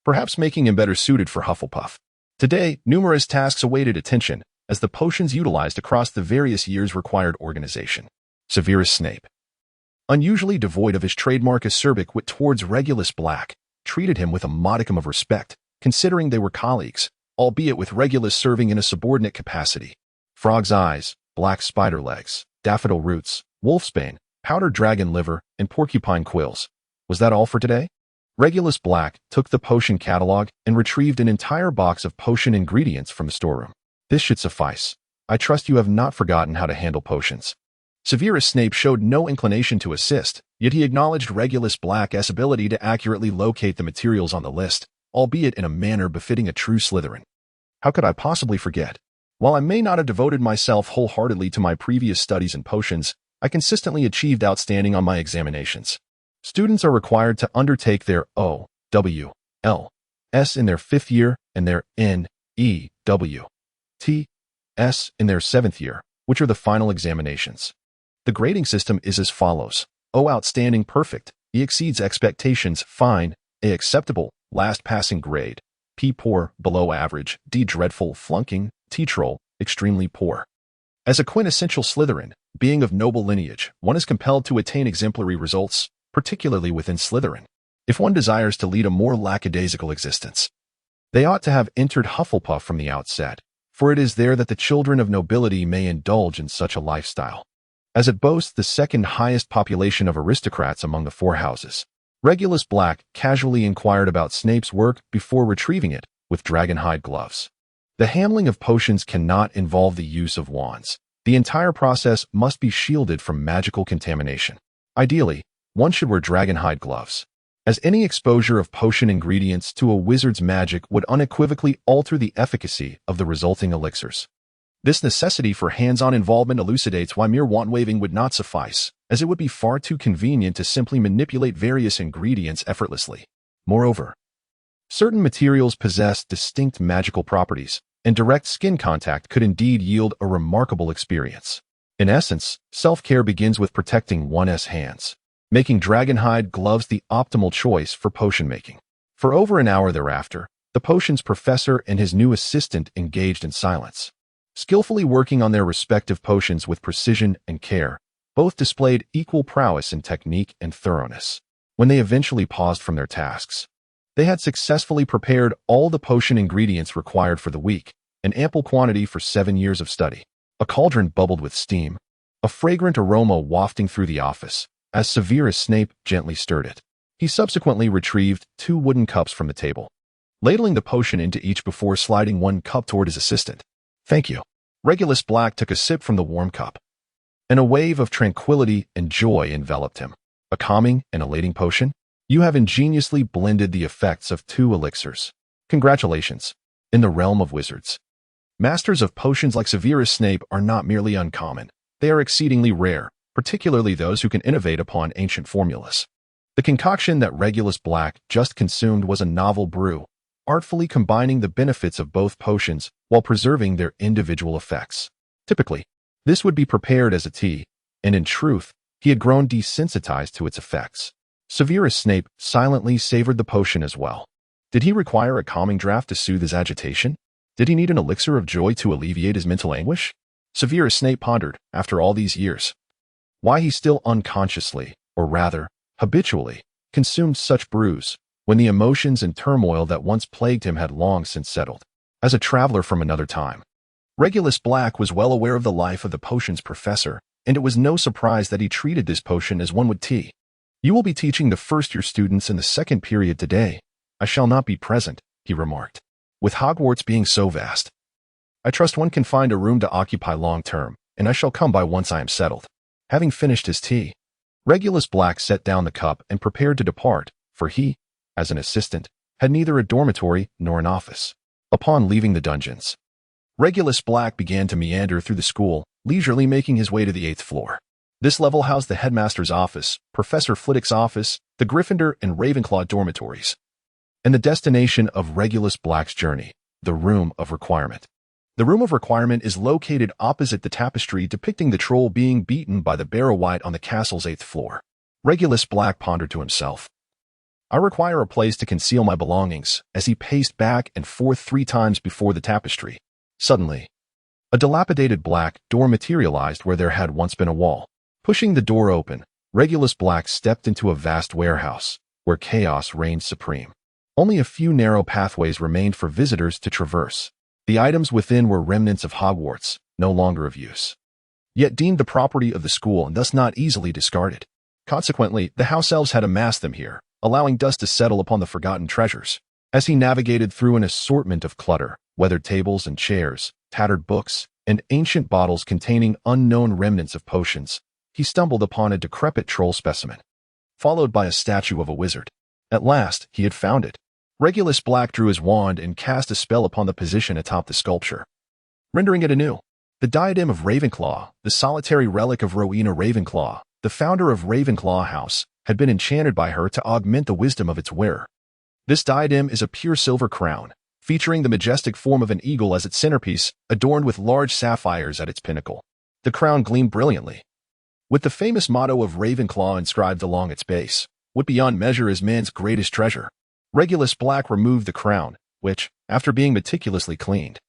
perhaps making him better suited for Hufflepuff. Today, numerous tasks awaited attention, as the potions utilized across the various years required organization. Severus Snape, unusually devoid of his trademark acerbic wit towards Regulus Black, treated him with a modicum of respect, considering they were colleagues, albeit with Regulus serving in a subordinate capacity. Frog's eyes, black spider legs, daffodil roots, wolfsbane, powdered dragon liver, and porcupine quills. Was that all for today? Regulus Black took the potion catalog and retrieved an entire box of potion ingredients from the storeroom. This should suffice. I trust you have not forgotten how to handle potions. Severus Snape showed no inclination to assist, yet he acknowledged Regulus Black's ability to accurately locate the materials on the list, albeit in a manner befitting a true Slytherin. How could I possibly forget? While I may not have devoted myself wholeheartedly to my previous studies in potions, I consistently achieved outstanding on my examinations. Students are required to undertake their O.W.L.S. in their 5th year and their N.E.W.T.S. in their 7th year, which are the final examinations. The grading system is as follows: O outstanding perfect, E exceeds expectations, fine, A acceptable, last passing grade, P poor, below average, D dreadful, flunking, T troll, extremely poor. As a quintessential Slytherin, being of noble lineage, one is compelled to attain exemplary results, particularly within Slytherin, if one desires to lead a more lackadaisical existence. They ought to have entered Hufflepuff from the outset, for it is there that the children of nobility may indulge in such a lifestyle, as it boasts the second highest population of aristocrats among the four houses. Regulus Black casually inquired about Snape's work before retrieving it with dragonhide gloves. The handling of potions cannot involve the use of wands. The entire process must be shielded from magical contamination. Ideally, one should wear dragonhide gloves, as any exposure of potion ingredients to a wizard's magic would unequivocally alter the efficacy of the resulting elixirs. This necessity for hands-on involvement elucidates why mere wand-waving would not suffice, as it would be far too convenient to simply manipulate various ingredients effortlessly. Moreover, certain materials possess distinct magical properties, and direct skin contact could indeed yield a remarkable experience. In essence, self-care begins with protecting one's hands, making dragonhide gloves the optimal choice for potion making. For over an hour thereafter, the potions professor and his new assistant engaged in silence, skillfully working on their respective potions with precision and care. Both displayed equal prowess in technique and thoroughness. When they eventually paused from their tasks, they had successfully prepared all the potion ingredients required for the week, an ample quantity for 7 years of study. A cauldron bubbled with steam, a fragrant aroma wafting through the office, as Severus Snape gently stirred it. He subsequently retrieved 2 wooden cups from the table, ladling the potion into each before sliding 1 cup toward his assistant. Thank you. Regulus Black took a sip from the warm cup, and a wave of tranquility and joy enveloped him. A calming and elating potion? You have ingeniously blended the effects of 2 elixirs. Congratulations. In the realm of wizards, masters of potions like Severus Snape are not merely uncommon. They are exceedingly rare, particularly those who can innovate upon ancient formulas. The concoction that Regulus Black just consumed was a novel brew, artfully combining the benefits of both potions while preserving their individual effects. Typically, this would be prepared as a tea, and in truth, he had grown desensitized to its effects. Severus Snape silently savored the potion as well. Did he require a calming draught to soothe his agitation? Did he need an elixir of joy to alleviate his mental anguish? Severus Snape pondered, after all these years, why he still unconsciously, or rather, habitually, consumed such bruise, when the emotions and turmoil that once plagued him had long since settled. As a traveler from another time, Regulus Black was well aware of the life of the potions professor, and it was no surprise that he treated this potion as one would tea. "You will be teaching the first-year students in the second period today. I shall not be present," he remarked. "With Hogwarts being so vast, I trust one can find a room to occupy long-term, and I shall come by once I am settled." Having finished his tea, Regulus Black set down the cup and prepared to depart, for he, as an assistant, had neither a dormitory nor an office. Upon leaving the dungeons, Regulus Black began to meander through the school, leisurely making his way to the 8th floor. This level housed the headmaster's office, Professor Flitwick's office, the Gryffindor and Ravenclaw dormitories, and the destination of Regulus Black's journey, the Room of Requirement. The Room of Requirement is located opposite the tapestry depicting the troll being beaten by the Barrow-wight on the castle's 8th floor. Regulus Black pondered to himself, "I require a place to conceal my belongings," as he paced back and forth 3 times before the tapestry. Suddenly, a dilapidated black door materialized where there had once been a wall. Pushing the door open, Regulus Black stepped into a vast warehouse, where chaos reigned supreme. Only a few narrow pathways remained for visitors to traverse. The items within were remnants of Hogwarts, no longer of use, yet deemed the property of the school and thus not easily discarded. Consequently, the house elves had amassed them here, allowing dust to settle upon the forgotten treasures. As he navigated through an assortment of clutter, weathered tables and chairs, tattered books, and ancient bottles containing unknown remnants of potions, he stumbled upon a decrepit troll specimen, followed by a statue of a wizard. At last, he had found it. Regulus Black drew his wand and cast a spell upon the position atop the sculpture, rendering it anew. The diadem of Ravenclaw, the solitary relic of Rowena Ravenclaw, the founder of Ravenclaw House, had been enchanted by her to augment the wisdom of its wearer. This diadem is a pure silver crown, featuring the majestic form of an eagle as its centerpiece, adorned with large sapphires at its pinnacle. The crown gleamed brilliantly, with the famous motto of Ravenclaw inscribed along its base, "What beyond measure is man's greatest treasure." Regulus Black removed the crown, which, after being meticulously cleaned,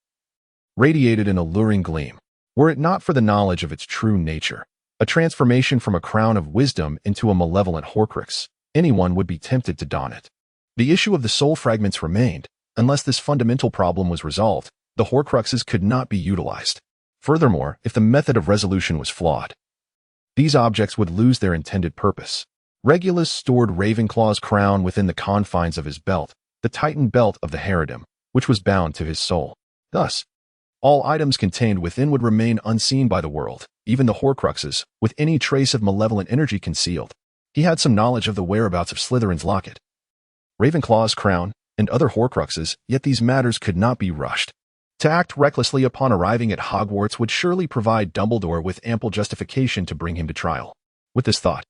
radiated an alluring gleam. Were it not for the knowledge of its true nature, a transformation from a crown of wisdom into a malevolent Horcrux, anyone would be tempted to don it. The issue of the soul fragments remained. Unless this fundamental problem was resolved, the Horcruxes could not be utilized. Furthermore, if the method of resolution was flawed, these objects would lose their intended purpose. Regulus stored Ravenclaw's crown within the confines of his belt, the tightened belt of the harem, which was bound to his soul. Thus, all items contained within would remain unseen by the world, even the Horcruxes, with any trace of malevolent energy concealed. He had some knowledge of the whereabouts of Slytherin's locket, Ravenclaw's crown, and other Horcruxes, yet these matters could not be rushed. To act recklessly upon arriving at Hogwarts would surely provide Dumbledore with ample justification to bring him to trial. With this thought,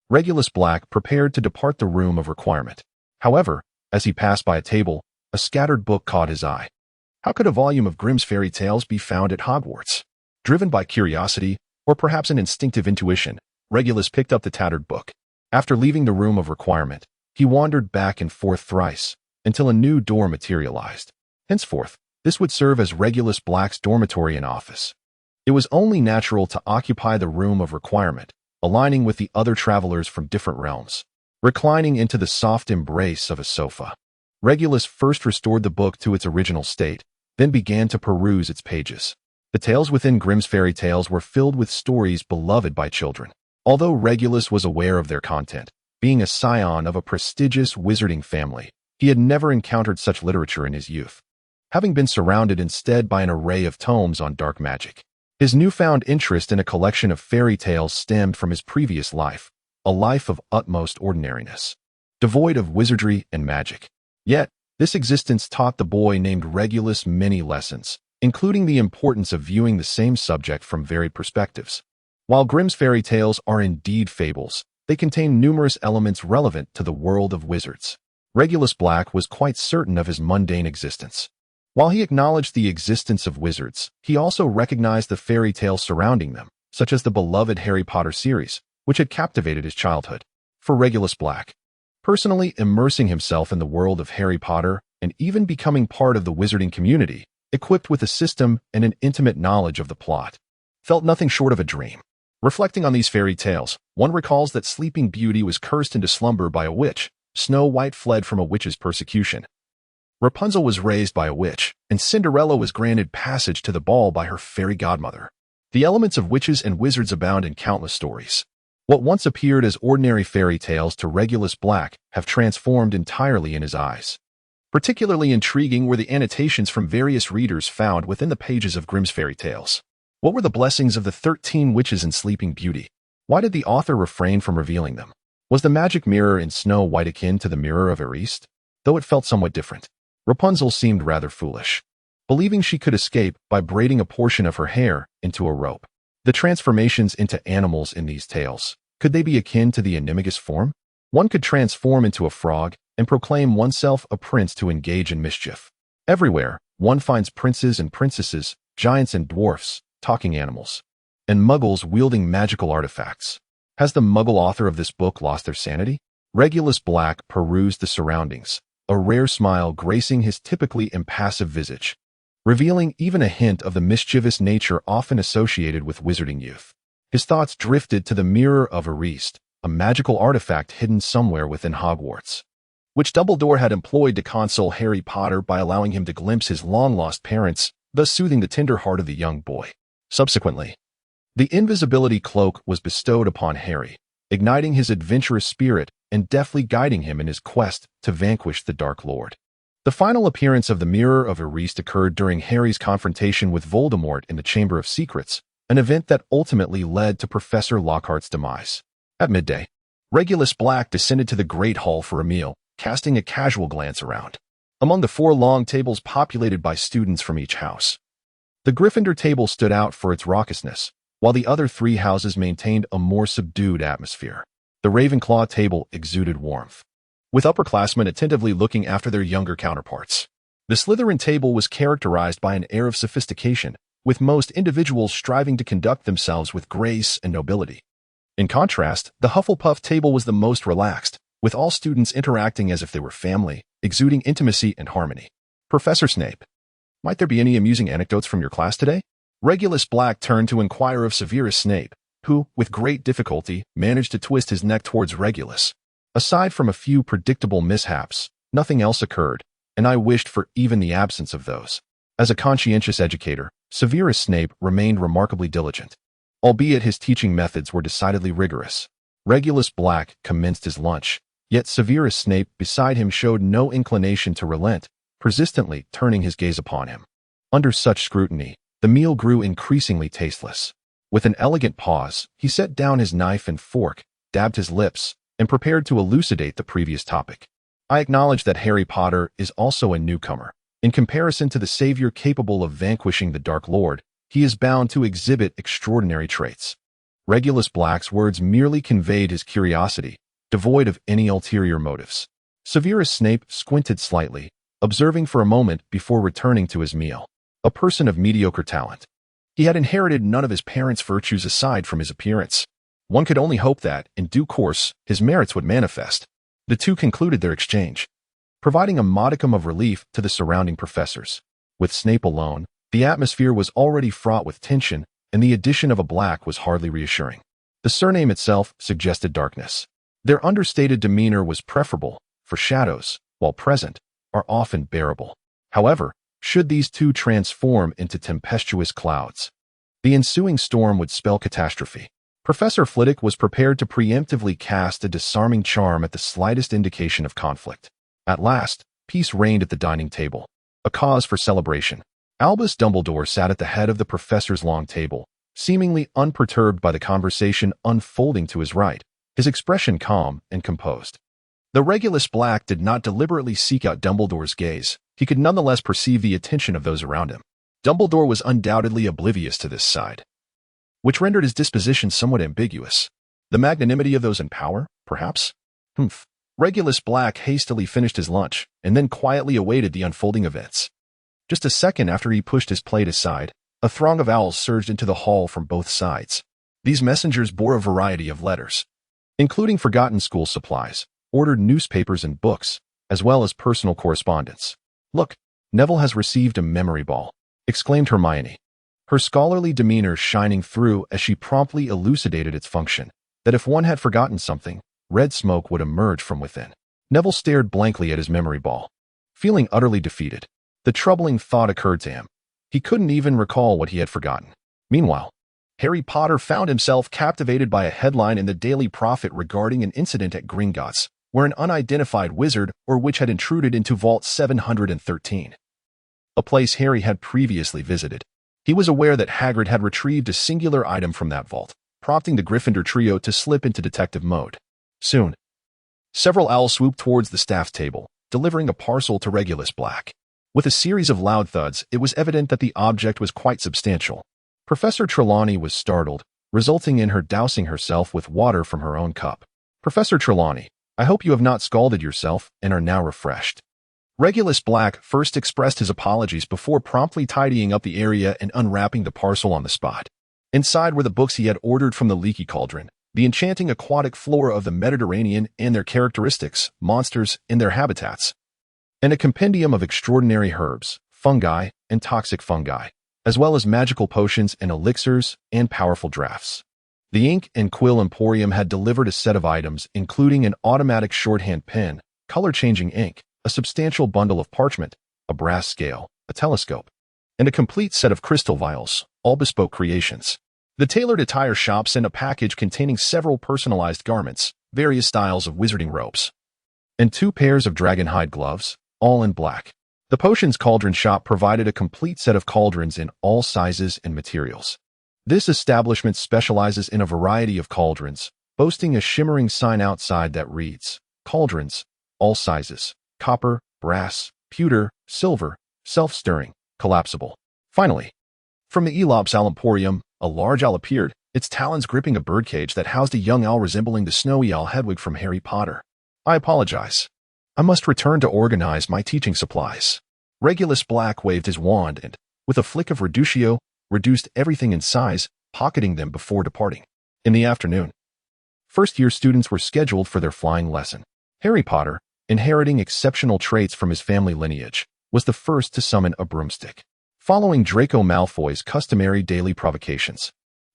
Regulus Black prepared to depart the Room of Requirement. However, as he passed by a table, a scattered book caught his eye. How could a volume of Grimm's fairy tales be found at Hogwarts? Driven by curiosity, or perhaps an instinctive intuition, Regulus picked up the tattered book. After leaving the Room of Requirement, he wandered back and forth thrice, until a new door materialized. Henceforth, this would serve as Regulus Black's dormitory and office. It was only natural to occupy the Room of Requirement, aligning with the other travelers from different realms. Reclining into the soft embrace of a sofa, Regulus first restored the book to its original state, then began to peruse its pages. The tales within Grimm's fairy tales were filled with stories beloved by children. Although Regulus was aware of their content, being a scion of a prestigious wizarding family, he had never encountered such literature in his youth, having been surrounded instead by an array of tomes on dark magic. His newfound interest in a collection of fairy tales stemmed from his previous life, a life of utmost ordinariness, devoid of wizardry and magic. Yet, this existence taught the boy named Regulus many lessons, including the importance of viewing the same subject from varied perspectives. While Grimm's fairy tales are indeed fables, they contain numerous elements relevant to the world of wizards. Regulus Black was quite certain of his mundane existence. While he acknowledged the existence of wizards, he also recognized the fairy tales surrounding them, such as the beloved Harry Potter series, which had captivated his childhood. For Regulus Black, personally immersing himself in the world of Harry Potter and even becoming part of the wizarding community, equipped with a system and an intimate knowledge of the plot, felt nothing short of a dream. Reflecting on these fairy tales, one recalls that Sleeping Beauty was cursed into slumber by a witch. Snow White fled from a witch's persecution. Rapunzel was raised by a witch, and Cinderella was granted passage to the ball by her fairy godmother. The elements of witches and wizards abound in countless stories. What once appeared as ordinary fairy tales to Regulus Black have transformed entirely in his eyes. Particularly intriguing were the annotations from various readers found within the pages of Grimm's fairy tales. What were the blessings of the 13 witches in Sleeping Beauty? Why did the author refrain from revealing them? Was the magic mirror in Snow White akin to the mirror of Erist? Though it felt somewhat different. Rapunzel seemed rather foolish, believing she could escape by braiding a portion of her hair into a rope. The transformations into animals in these tales, could they be akin to the animagus form? One could transform into a frog and proclaim oneself a prince to engage in mischief. Everywhere, one finds princes and princesses, giants and dwarfs, talking animals, and muggles wielding magical artifacts. Has the muggle author of this book lost their sanity? Regulus Black perused the surroundings, a rare smile gracing his typically impassive visage, revealing even a hint of the mischievous nature often associated with wizarding youth. His thoughts drifted to the Mirror of Erist, a magical artifact hidden somewhere within Hogwarts, which Dumbledore had employed to console Harry Potter by allowing him to glimpse his long-lost parents, thus soothing the tender heart of the young boy. Subsequently, the invisibility cloak was bestowed upon Harry, igniting his adventurous spirit and deftly guiding him in his quest to vanquish the Dark Lord. The final appearance of the Mirror of Erist occurred during Harry's confrontation with Voldemort in the Chamber of Secrets, an event that ultimately led to Professor Lockhart's demise. At midday, Regulus Black descended to the Great Hall for a meal, casting a casual glance around. Among the 4 long tables populated by students from each house, the Gryffindor table stood out for its raucousness, while the other 3 houses maintained a more subdued atmosphere. The Ravenclaw table exuded warmth, with upperclassmen attentively looking after their younger counterparts. The Slytherin table was characterized by an air of sophistication, with most individuals striving to conduct themselves with grace and nobility. In contrast, the Hufflepuff table was the most relaxed, with all students interacting as if they were family, exuding intimacy and harmony. Professor Snape, might there be any amusing anecdotes from your class today? Regulus Black turned to inquire of Severus Snape, who, with great difficulty, managed to twist his neck towards Regulus. Aside from a few predictable mishaps, nothing else occurred, and I wished for even the absence of those. As a conscientious educator, Severus Snape remained remarkably diligent, albeit his teaching methods were decidedly rigorous. Regulus Black commenced his lunch, yet Severus Snape beside him showed no inclination to relent, persistently turning his gaze upon him. Under such scrutiny, the meal grew increasingly tasteless. With an elegant pause, he set down his knife and fork, dabbed his lips, and prepared to elucidate the previous topic. I acknowledge that Harry Potter is also a newcomer. In comparison to the savior capable of vanquishing the Dark Lord, he is bound to exhibit extraordinary traits. Regulus Black's words merely conveyed his curiosity, devoid of any ulterior motives. Severus Snape squinted slightly, observing for a moment before returning to his meal. A person of mediocre talent. He had inherited none of his parents' virtues aside from his appearance. One could only hope that, in due course, his merits would manifest. The two concluded their exchange, providing a modicum of relief to the surrounding professors. With Snape alone, the atmosphere was already fraught with tension, and the addition of a Black was hardly reassuring. The surname itself suggested darkness. Their understated demeanor was preferable, for shadows, while present, are often bearable. However, should these two transform into tempestuous clouds, the ensuing storm would spell catastrophe. Professor Flitwick was prepared to preemptively cast a disarming charm at the slightest indication of conflict. At last, peace reigned at the dining table, a cause for celebration. Albus Dumbledore sat at the head of the professor's long table, seemingly unperturbed by the conversation unfolding to his right, his expression calm and composed. Though Regulus Black did not deliberately seek out Dumbledore's gaze, he could nonetheless perceive the attention of those around him. Dumbledore was undoubtedly oblivious to this side, which rendered his disposition somewhat ambiguous. The magnanimity of those in power, perhaps? Regulus Black hastily finished his lunch, and then quietly awaited the unfolding events. Just a second after he pushed his plate aside, a throng of owls surged into the hall from both sides. These messengers bore a variety of letters, including forgotten school supplies, ordered newspapers and books, as well as personal correspondence. "Look, Neville has received a memory ball," exclaimed Hermione. her scholarly demeanor shining through as she promptly elucidated its function, that if one had forgotten something, red smoke would emerge from within. Neville stared blankly at his memory ball. Feeling utterly defeated, the troubling thought occurred to him. He couldn't even recall what he had forgotten. Meanwhile, Harry Potter found himself captivated by a headline in the Daily Prophet regarding an incident at Gringotts, where an unidentified wizard or witch had intruded into Vault 713, a place Harry had previously visited. He was aware that Hagrid had retrieved a singular item from that vault, prompting the Gryffindor trio to slip into detective mode. Soon, several owls swooped towards the staff's table, delivering a parcel to Regulus Black. With a series of loud thuds, it was evident that the object was quite substantial. Professor Trelawney was startled, resulting in her dousing herself with water from her own cup. "Professor Trelawney, I hope you have not scalded yourself and are now refreshed." Regulus Black first expressed his apologies before promptly tidying up the area and unwrapping the parcel on the spot. Inside were the books he had ordered from the Leaky Cauldron, the enchanting aquatic flora of the Mediterranean and their characteristics, monsters and their habitats, and a compendium of extraordinary herbs, fungi, and toxic fungi, as well as magical potions and elixirs and powerful drafts. The Ink and Quill Emporium had delivered a set of items including an automatic shorthand pen, color-changing ink, a substantial bundle of parchment, a brass scale, a telescope, and a complete set of crystal vials, all bespoke creations. The tailored attire shop sent a package containing several personalized garments, various styles of wizarding robes, and 2 pairs of dragonhide gloves, all in black. The potions cauldron shop provided a complete set of cauldrons in all sizes and materials. This establishment specializes in a variety of cauldrons, boasting a shimmering sign outside that reads, "Cauldrons, all sizes, copper, brass, pewter, silver, self-stirring, collapsible." Finally, from the Elops Owl Emporium, a large owl appeared, its talons gripping a birdcage that housed a young owl resembling the snowy owl Hedwig from Harry Potter. "I apologize. I must return to organize my teaching supplies." Regulus Black waved his wand and, with a flick of Reductio, reduced everything in size, pocketing them before departing. In the afternoon, first-year students were scheduled for their flying lesson. Harry Potter, inheriting exceptional traits from his family lineage, was the first to summon a broomstick. Following Draco Malfoy's customary daily provocations,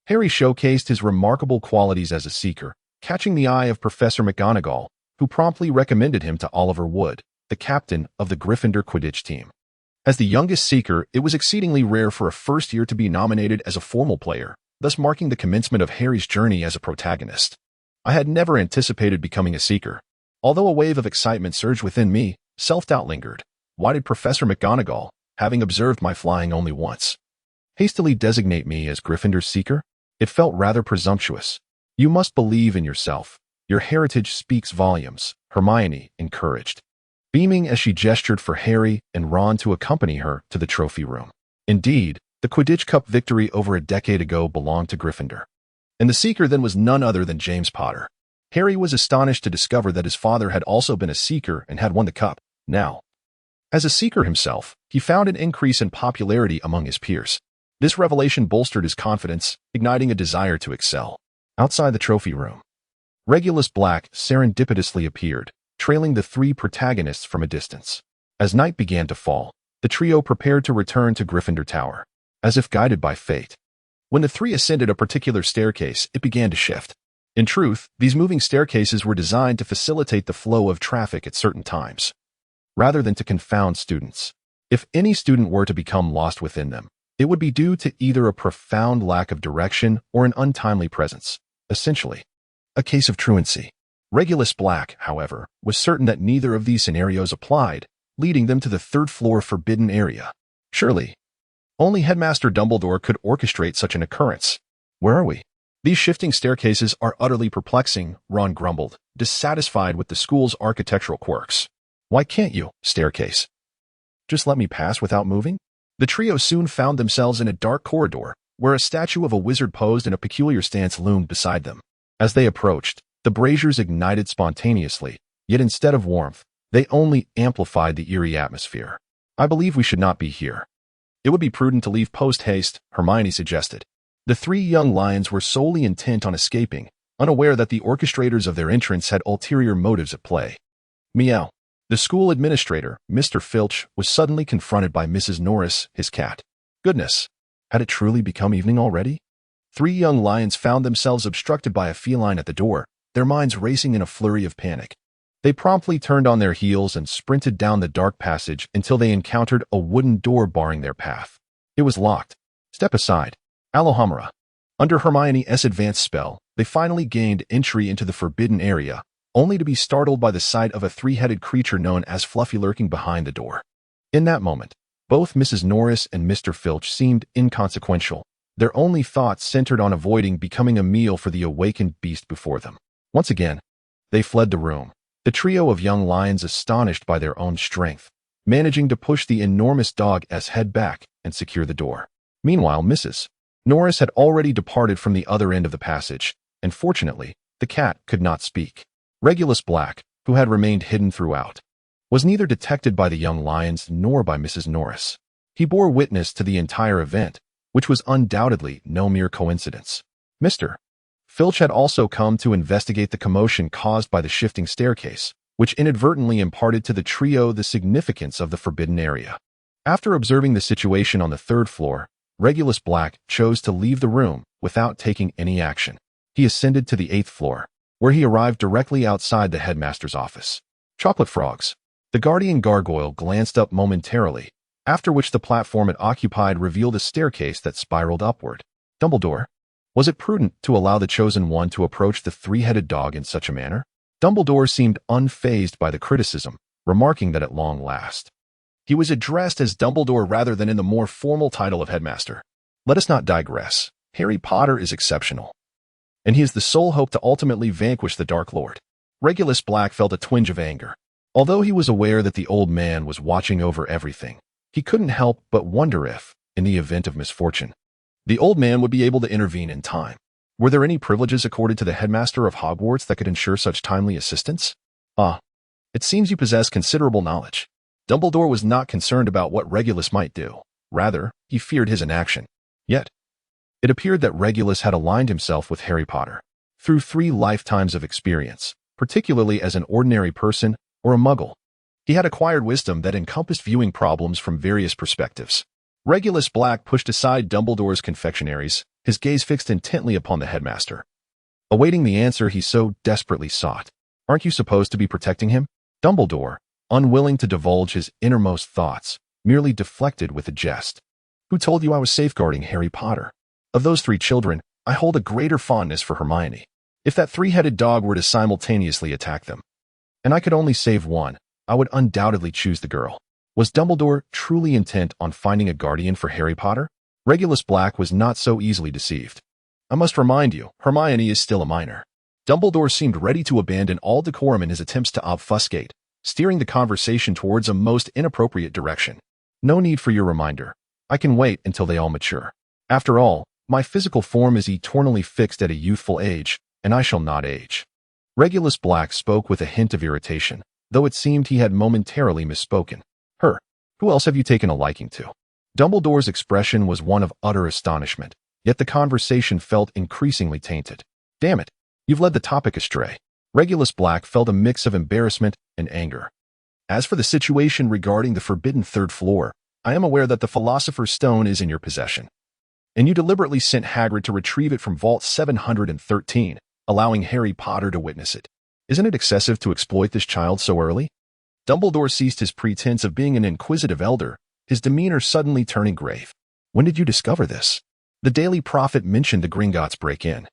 Harry showcased his remarkable qualities as a seeker, catching the eye of Professor McGonagall, who promptly recommended him to Oliver Wood, the captain of the Gryffindor Quidditch team. As the youngest seeker, it was exceedingly rare for a first year to be nominated as a formal player, thus marking the commencement of Harry's journey as a protagonist. "I had never anticipated becoming a seeker." Although a wave of excitement surged within me, self-doubt lingered. Why did Professor McGonagall, having observed my flying only once, hastily designate me as Gryffindor's seeker? It felt rather presumptuous. "You must believe in yourself. Your heritage speaks volumes," Hermione encouraged, beaming as she gestured for Harry and Ron to accompany her to the trophy room. Indeed, the Quidditch Cup victory over a decade ago belonged to Gryffindor, and the seeker then was none other than James Potter. Harry was astonished to discover that his father had also been a seeker and had won the cup. Now, as a seeker himself, he found an increase in popularity among his peers. This revelation bolstered his confidence, igniting a desire to excel. Outside the trophy room, Regulus Black serendipitously appeared, trailing the 3 protagonists from a distance. As night began to fall, the trio prepared to return to Gryffindor Tower, as if guided by fate. When the 3 ascended a particular staircase, it began to shift. In truth, these moving staircases were designed to facilitate the flow of traffic at certain times, rather than to confound students. If any student were to become lost within them, it would be due to either a profound lack of direction or an untimely presence, essentially a case of truancy. Regulus Black, however, was certain that neither of these scenarios applied, leading them to the 3rd-floor forbidden area. Surely, only Headmaster Dumbledore could orchestrate such an occurrence. "Where are we? These shifting staircases are utterly perplexing," Ron grumbled, dissatisfied with the school's architectural quirks. "Why can't you, staircase, just let me pass without moving?" The trio soon found themselves in a dark corridor, where a statue of a wizard posed in a peculiar stance loomed beside them. As they approached, the braziers ignited spontaneously, yet instead of warmth, they only amplified the eerie atmosphere. "I believe we should not be here. It would be prudent to leave post-haste," Hermione suggested. The 3 young lions were solely intent on escaping, unaware that the orchestrators of their entrance had ulterior motives at play. Meow. The school administrator, Mr. Filch, was suddenly confronted by Mrs. Norris, his cat. "Goodness, Had it truly become evening already? 3 young lions found themselves obstructed by a feline at the door, their minds racing in a flurry of panic. They promptly turned on their heels and sprinted down the dark passage until they encountered a wooden door barring their path. It was locked. Step aside. Alohomora. Under Hermione's advanced spell, they finally gained entry into the forbidden area, only to be startled by the sight of a 3-headed creature known as Fluffy lurking behind the door. In that moment, both Mrs. Norris and Mr. Filch seemed inconsequential. Their only thoughts centered on avoiding becoming a meal for the awakened beast before them. Once again, they fled the room, the trio of young lions astonished by their own strength, managing to push the enormous dog's head back and secure the door. Meanwhile, Mrs. Norris had already departed from the other end of the passage, and fortunately, the cat could not speak. Regulus Black, who had remained hidden throughout, was neither detected by the young lions nor by Mrs. Norris. He bore witness to the entire event, which was undoubtedly no mere coincidence. Mr. Filch had also come to investigate the commotion caused by the shifting staircase, which inadvertently imparted to the trio the significance of the forbidden area. After observing the situation on the 3rd floor, Regulus Black chose to leave the room without taking any action. He ascended to the 8th floor, where he arrived directly outside the headmaster's office. Chocolate frogs. The guardian gargoyle glanced up momentarily, after which the platform it occupied revealed a staircase that spiraled upward. Dumbledore. Was it prudent to allow the chosen one to approach the 3-headed dog in such a manner? Dumbledore seemed unfazed by the criticism, remarking that at long last, he was addressed as Dumbledore rather than in the more formal title of headmaster. Let us not digress. Harry Potter is exceptional, and he is the sole hope to ultimately vanquish the Dark Lord. Regulus Black felt a twinge of anger. Although he was aware that the old man was watching over everything, he couldn't help but wonder if, in the event of misfortune, the old man would be able to intervene in time. Were there any privileges accorded to the headmaster of Hogwarts that could ensure such timely assistance? It seems you possess considerable knowledge. Dumbledore was not concerned about what Regulus might do. Rather, he feared his inaction. Yet, it appeared that Regulus had aligned himself with Harry Potter through 3 lifetimes of experience, particularly as an ordinary person or a muggle. He had acquired wisdom that encompassed viewing problems from various perspectives. Regulus Black pushed aside Dumbledore's confectionaries, his gaze fixed intently upon the headmaster, awaiting the answer he so desperately sought. Aren't you supposed to be protecting him? Dumbledore, unwilling to divulge his innermost thoughts, merely deflected with a jest. Who told you I was safeguarding Harry Potter? Of those 3 children, I hold a greater fondness for Hermione. If that 3-headed dog were to simultaneously attack them, and I could only save one, I would undoubtedly choose the girl. Was Dumbledore truly intent on finding a guardian for Harry Potter? Regulus Black was not so easily deceived. I must remind you, Hermione is still a minor. Dumbledore seemed ready to abandon all decorum in his attempts to obfuscate, steering the conversation towards a most inappropriate direction. No need for your reminder. I can wait until they all mature. After all, my physical form is eternally fixed at a youthful age, and I shall not age. Regulus Black spoke with a hint of irritation, though it seemed he had momentarily misspoken. Her. Who else have you taken a liking to? Dumbledore's expression was one of utter astonishment, yet the conversation felt increasingly tainted. Damn it, you've led the topic astray. Regulus Black felt a mix of embarrassment and anger. As for the situation regarding the forbidden 3rd floor, I am aware that the Philosopher's Stone is in your possession, and you deliberately sent Hagrid to retrieve it from Vault 713, allowing Harry Potter to witness it. Isn't it excessive to exploit this child so early? Dumbledore ceased his pretense of being an inquisitive elder, his demeanor suddenly turning grave. When did you discover this? The Daily Prophet mentioned the Gringotts break-in,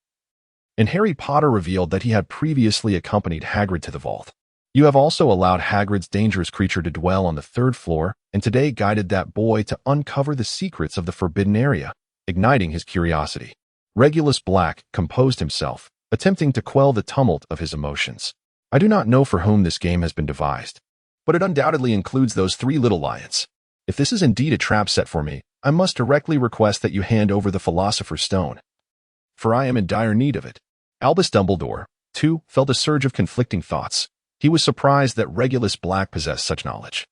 and Harry Potter revealed that he had previously accompanied Hagrid to the vault. You have also allowed Hagrid's dangerous creature to dwell on the 3rd floor, and today guided that boy to uncover the secrets of the forbidden area, igniting his curiosity. Regulus Black composed himself, attempting to quell the tumult of his emotions. I do not know for whom this game has been devised, but it undoubtedly includes those 3 little lions. If this is indeed a trap set for me, I must directly request that you hand over the Philosopher's Stone, for I am in dire need of it. Albus Dumbledore, too, felt a surge of conflicting thoughts. He was surprised that Regulus Black possessed such knowledge.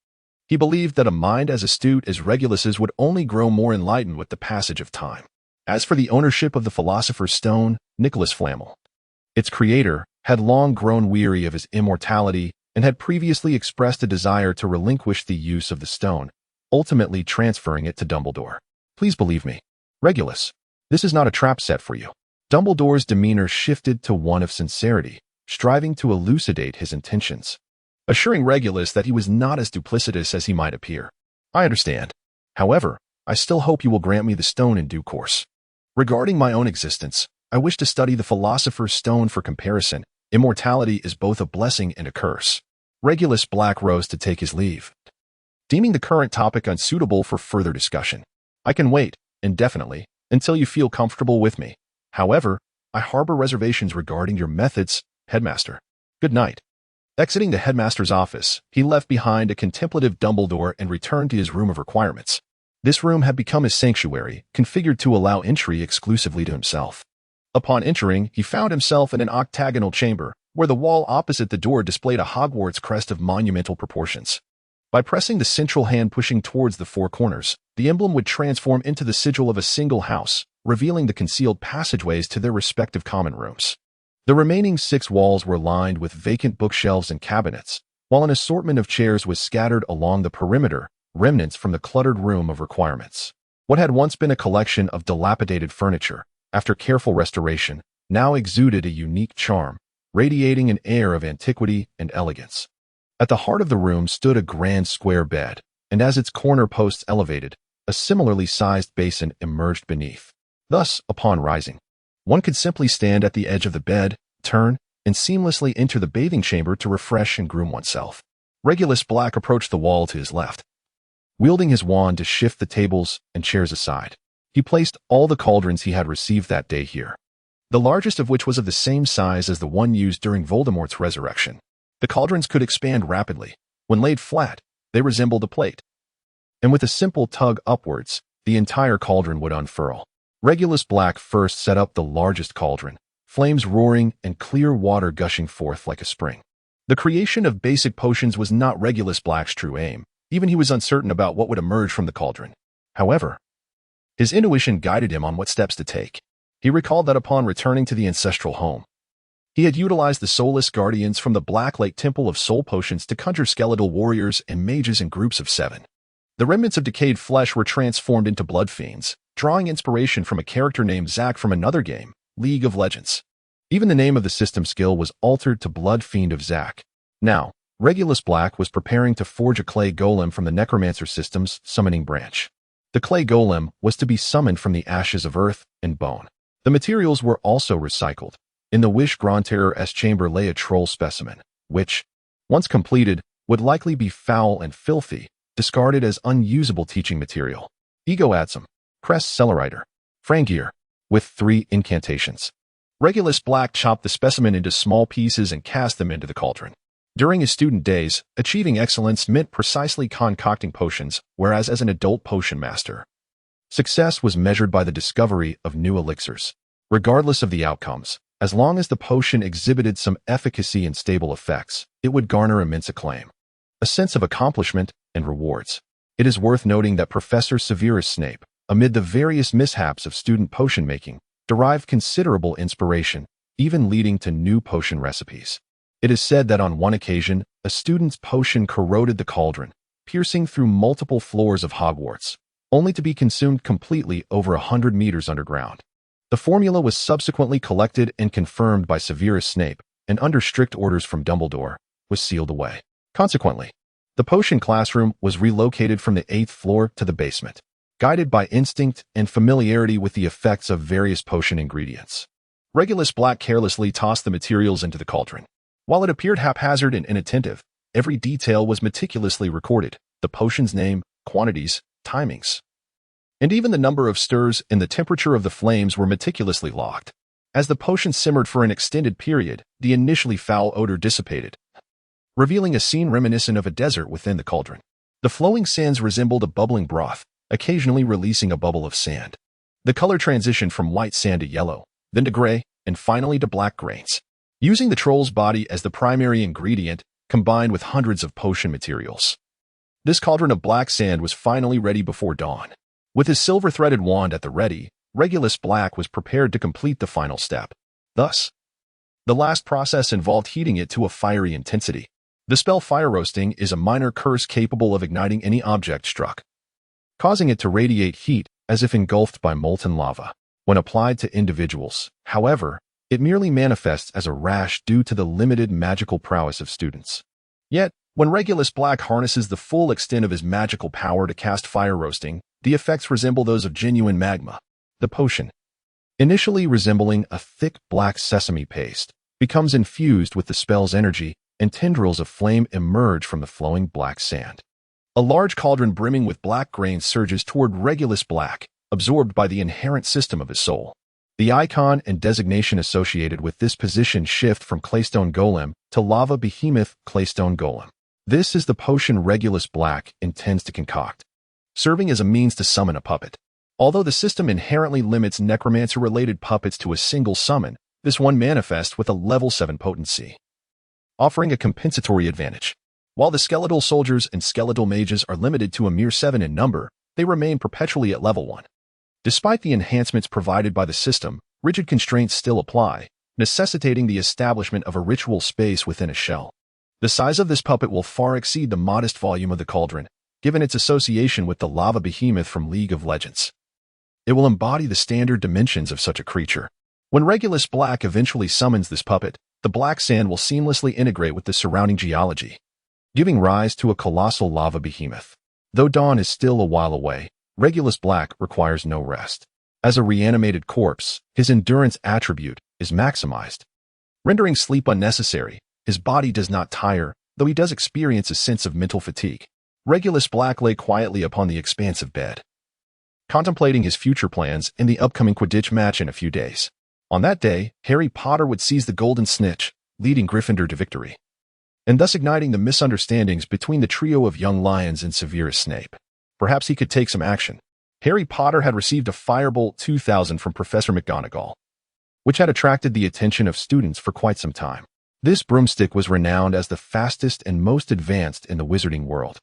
He believed that a mind as astute as Regulus's would only grow more enlightened with the passage of time. As for the ownership of the Philosopher's Stone, Nicholas Flamel, its creator, had long grown weary of his immortality and had previously expressed a desire to relinquish the use of the stone, ultimately transferring it to Dumbledore. Please believe me, Regulus, this is not a trap set for you. Dumbledore's demeanor shifted to one of sincerity, striving to elucidate his intentions, assuring Regulus that he was not as duplicitous as he might appear. I understand. However, I still hope you will grant me the stone in due course. Regarding my own existence, I wish to study the Philosopher's Stone for comparison. Immortality is both a blessing and a curse. Regulus Black rose to take his leave, deeming the current topic unsuitable for further discussion. I can wait, indefinitely, until you feel comfortable with me. However, I harbor reservations regarding your methods, Headmaster. Good night. Exiting the headmaster's office, he left behind a contemplative Dumbledore and returned to his room of requirements. This room had become his sanctuary, configured to allow entry exclusively to himself. Upon entering, he found himself in an octagonal chamber, where the wall opposite the door displayed a Hogwarts crest of monumental proportions. By pressing the central hand pushing towards the four corners, the emblem would transform into the sigil of a single house, revealing the concealed passageways to their respective common rooms. The remaining 6 walls were lined with vacant bookshelves and cabinets, while an assortment of chairs was scattered along the perimeter, remnants from the cluttered room of requirements. What had once been a collection of dilapidated furniture, after careful restoration, now exuded a unique charm, radiating an air of antiquity and elegance. At the heart of the room stood a grand square bed, and as its corner posts elevated, a similarly sized basin emerged beneath. Thus, upon rising, one could simply stand at the edge of the bed, turn, and seamlessly enter the bathing chamber to refresh and groom oneself. Regulus Black approached the wall to his left, wielding his wand to shift the tables and chairs aside. He placed all the cauldrons he had received that day here, the largest of which was of the same size as the one used during Voldemort's resurrection. The cauldrons could expand rapidly. When laid flat, they resembled a plate, and with a simple tug upwards, the entire cauldron would unfurl. Regulus Black first set up the largest cauldron, flames roaring and clear water gushing forth like a spring. The creation of basic potions was not Regulus Black's true aim. Even he was uncertain about what would emerge from the cauldron. However, his intuition guided him on what steps to take. He recalled that upon returning to the ancestral home, he had utilized the soulless guardians from the Black Lake Temple of Soul Potions to conjure skeletal warriors and mages in groups of 7. The remnants of decayed flesh were transformed into blood fiends, drawing inspiration from a character named Zack from another game, League of Legends. Even the name of the system skill was altered to Blood Fiend of Zack. Now, Regulus Black was preparing to forge a clay golem from the Necromancer system's summoning branch. The clay golem was to be summoned from the ashes of earth and bone. The materials were also recycled. In the Wish Grandterror's chamber lay a troll specimen, which, once completed, would likely be foul and filthy, discarded as unusable teaching material. Egoatsum, Crest Celleriter, Frangier, with 3 incantations. Regulus Black chopped the specimen into small pieces and cast them into the cauldron. During his student days, achieving excellence meant precisely concocting potions, whereas as an adult potion master, success was measured by the discovery of new elixirs. Regardless of the outcomes, as long as the potion exhibited some efficacy and stable effects, it would garner immense acclaim, a sense of accomplishment, and rewards. It is worth noting that Professor Severus Snape, amid the various mishaps of student potion making, derived considerable inspiration, even leading to new potion recipes. It is said that on one occasion, a student's potion corroded the cauldron, piercing through multiple floors of Hogwarts, only to be consumed completely over 100 meters underground. The formula was subsequently collected and confirmed by Severus Snape, and under strict orders from Dumbledore, was sealed away. Consequently, the potion classroom was relocated from the 8th floor to the basement, guided by instinct and familiarity with the effects of various potion ingredients. Regulus Black carelessly tossed the materials into the cauldron. While it appeared haphazard and inattentive, every detail was meticulously recorded: the potion's name, quantities, timings, and even the number of stirs and the temperature of the flames were meticulously logged. As the potion simmered for an extended period, the initially foul odor dissipated, revealing a scene reminiscent of a desert within the cauldron. The flowing sands resembled a bubbling broth, occasionally releasing a bubble of sand. The color transitioned from white sand to yellow, then to gray, and finally to black grains. Using the troll's body as the primary ingredient, combined with hundreds of potion materials, this cauldron of black sand was finally ready before dawn. With his silver-threaded wand at the ready, Regulus Black was prepared to complete the final step. Thus, the last process involved heating it to a fiery intensity. The spell Fire Roasting is a minor curse capable of igniting any object struck, causing it to radiate heat as if engulfed by molten lava. When applied to individuals, however, it merely manifests as a rash due to the limited magical prowess of students. Yet, when Regulus Black harnesses the full extent of his magical power to cast fire roasting, the effects resemble those of genuine magma. The potion, initially resembling a thick black sesame paste, becomes infused with the spell's energy, and tendrils of flame emerge from the flowing black sand. A large cauldron brimming with black grains surges toward Regulus Black, absorbed by the inherent system of his soul. The icon and designation associated with this position shift from Claystone Golem to Lava Behemoth Claystone Golem. This is the potion Regulus Black intends to concoct, serving as a means to summon a puppet. Although the system inherently limits Necromancer-related puppets to a single summon, this one manifests with a level 7 potency, offering a compensatory advantage. While the skeletal soldiers and skeletal mages are limited to a mere 7 in number, they remain perpetually at level 1. Despite the enhancements provided by the system, rigid constraints still apply, necessitating the establishment of a ritual space within a shell. The size of this puppet will far exceed the modest volume of the cauldron, given its association with the lava behemoth from League of Legends. It will embody the standard dimensions of such a creature. When Regulus Black eventually summons this puppet, the black sand will seamlessly integrate with the surrounding geology, giving rise to a colossal lava behemoth. Though dawn is still a while away, Regulus Black requires no rest. As a reanimated corpse, his endurance attribute is maximized, rendering sleep unnecessary. His body does not tire, though he does experience a sense of mental fatigue. Regulus Black lay quietly upon the expansive bed, contemplating his future plans and the upcoming Quidditch match in a few days. On that day, Harry Potter would seize the Golden Snitch, leading Gryffindor to victory, and thus igniting the misunderstandings between the trio of young lions and Severus Snape. Perhaps he could take some action. Harry Potter had received a Firebolt 2000 from Professor McGonagall, which had attracted the attention of students for quite some time. This broomstick was renowned as the fastest and most advanced in the wizarding world,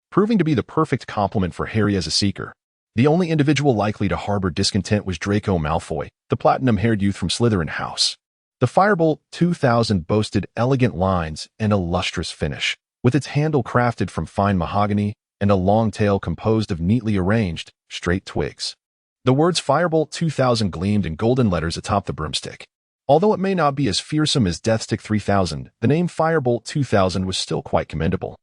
proving to be the perfect complement for Harry as a seeker. The only individual likely to harbor discontent was Draco Malfoy, the platinum-haired youth from Slytherin house. The Firebolt 2000 boasted elegant lines and a lustrous finish, with its handle crafted from fine mahogany and a long tail composed of neatly arranged, straight twigs. The words Firebolt 2000 gleamed in golden letters atop the broomstick. Although it may not be as fearsome as Deathstick 3000, the name Firebolt 2000 was still quite commendable,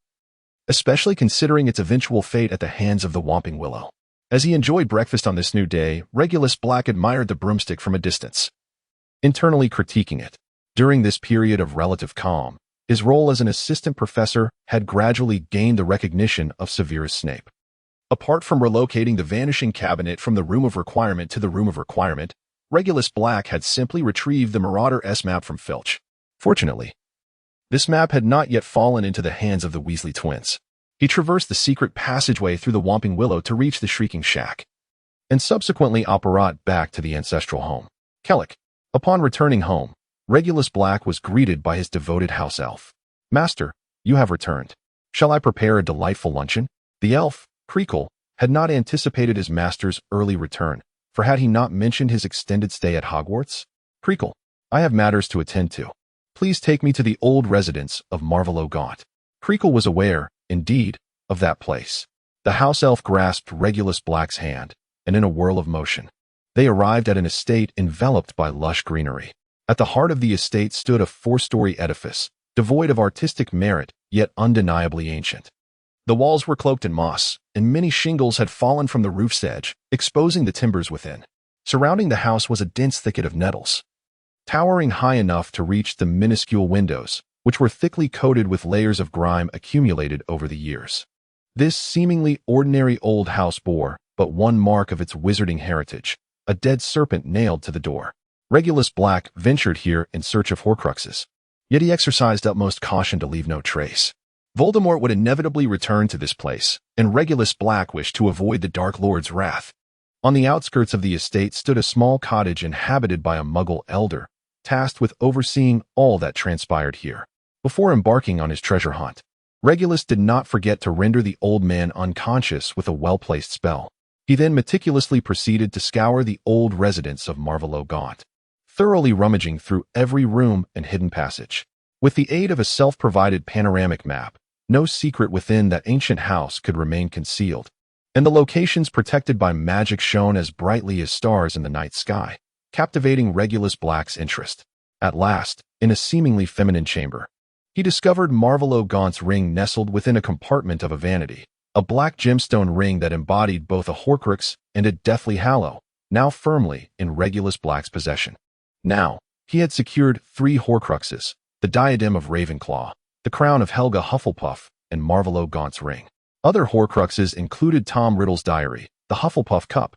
especially considering its eventual fate at the hands of the Whomping Willow. As he enjoyed breakfast on this new day, Regulus Black admired the broomstick from a distance, internally critiquing it. During this period of relative calm, his role as an assistant professor had gradually gained the recognition of Severus Snape. Apart from relocating the vanishing cabinet from the Room of Requirement to the Room of Requirement, Regulus Black had simply retrieved the Marauder S map from Filch. Fortunately, this map had not yet fallen into the hands of the Weasley twins. He traversed the secret passageway through the Whomping Willow to reach the Shrieking Shack, and subsequently apparat back to the ancestral home, Kellic. Upon returning home, Regulus Black was greeted by his devoted house elf. "Master, you have returned. Shall I prepare a delightful luncheon?" The elf, Creakle, had not anticipated his master's early return, for had he not mentioned his extended stay at Hogwarts? "Creakle, I have matters to attend to. Please take me to the old residence of Marvolo Gaunt." Creakle was aware, indeed, of that place. The house elf grasped Regulus Black's hand, and in a whirl of motion, they arrived at an estate enveloped by lush greenery. At the heart of the estate stood a 4-story edifice, devoid of artistic merit, yet undeniably ancient. The walls were cloaked in moss, and many shingles had fallen from the roof's edge, exposing the timbers within. Surrounding the house was a dense thicket of nettles, towering high enough to reach the minuscule windows, which were thickly coated with layers of grime accumulated over the years. This seemingly ordinary old house bore but one mark of its wizarding heritage, a dead serpent nailed to the door. Regulus Black ventured here in search of Horcruxes, yet he exercised utmost caution to leave no trace. Voldemort would inevitably return to this place, and Regulus Black wished to avoid the Dark Lord's wrath. On the outskirts of the estate stood a small cottage inhabited by a Muggle elder, tasked with overseeing all that transpired here. Before embarking on his treasure hunt, Regulus did not forget to render the old man unconscious with a well-placed spell. He then meticulously proceeded to scour the old residence of Marvolo Gaunt, thoroughly rummaging through every room and hidden passage. With the aid of a self-provided panoramic map, no secret within that ancient house could remain concealed, and the locations protected by magic shone as brightly as stars in the night sky, captivating Regulus Black's interest. At last, in a seemingly feminine chamber, he discovered Marvolo Gaunt's ring nestled within a compartment of a vanity, a black gemstone ring that embodied both a Horcrux and a deathly hallow, now firmly in Regulus Black's possession. Now, he had secured 3 Horcruxes, the diadem of Ravenclaw, the crown of Helga Hufflepuff, and Marvolo Gaunt's ring. Other Horcruxes included Tom Riddle's diary, the Hufflepuff cup,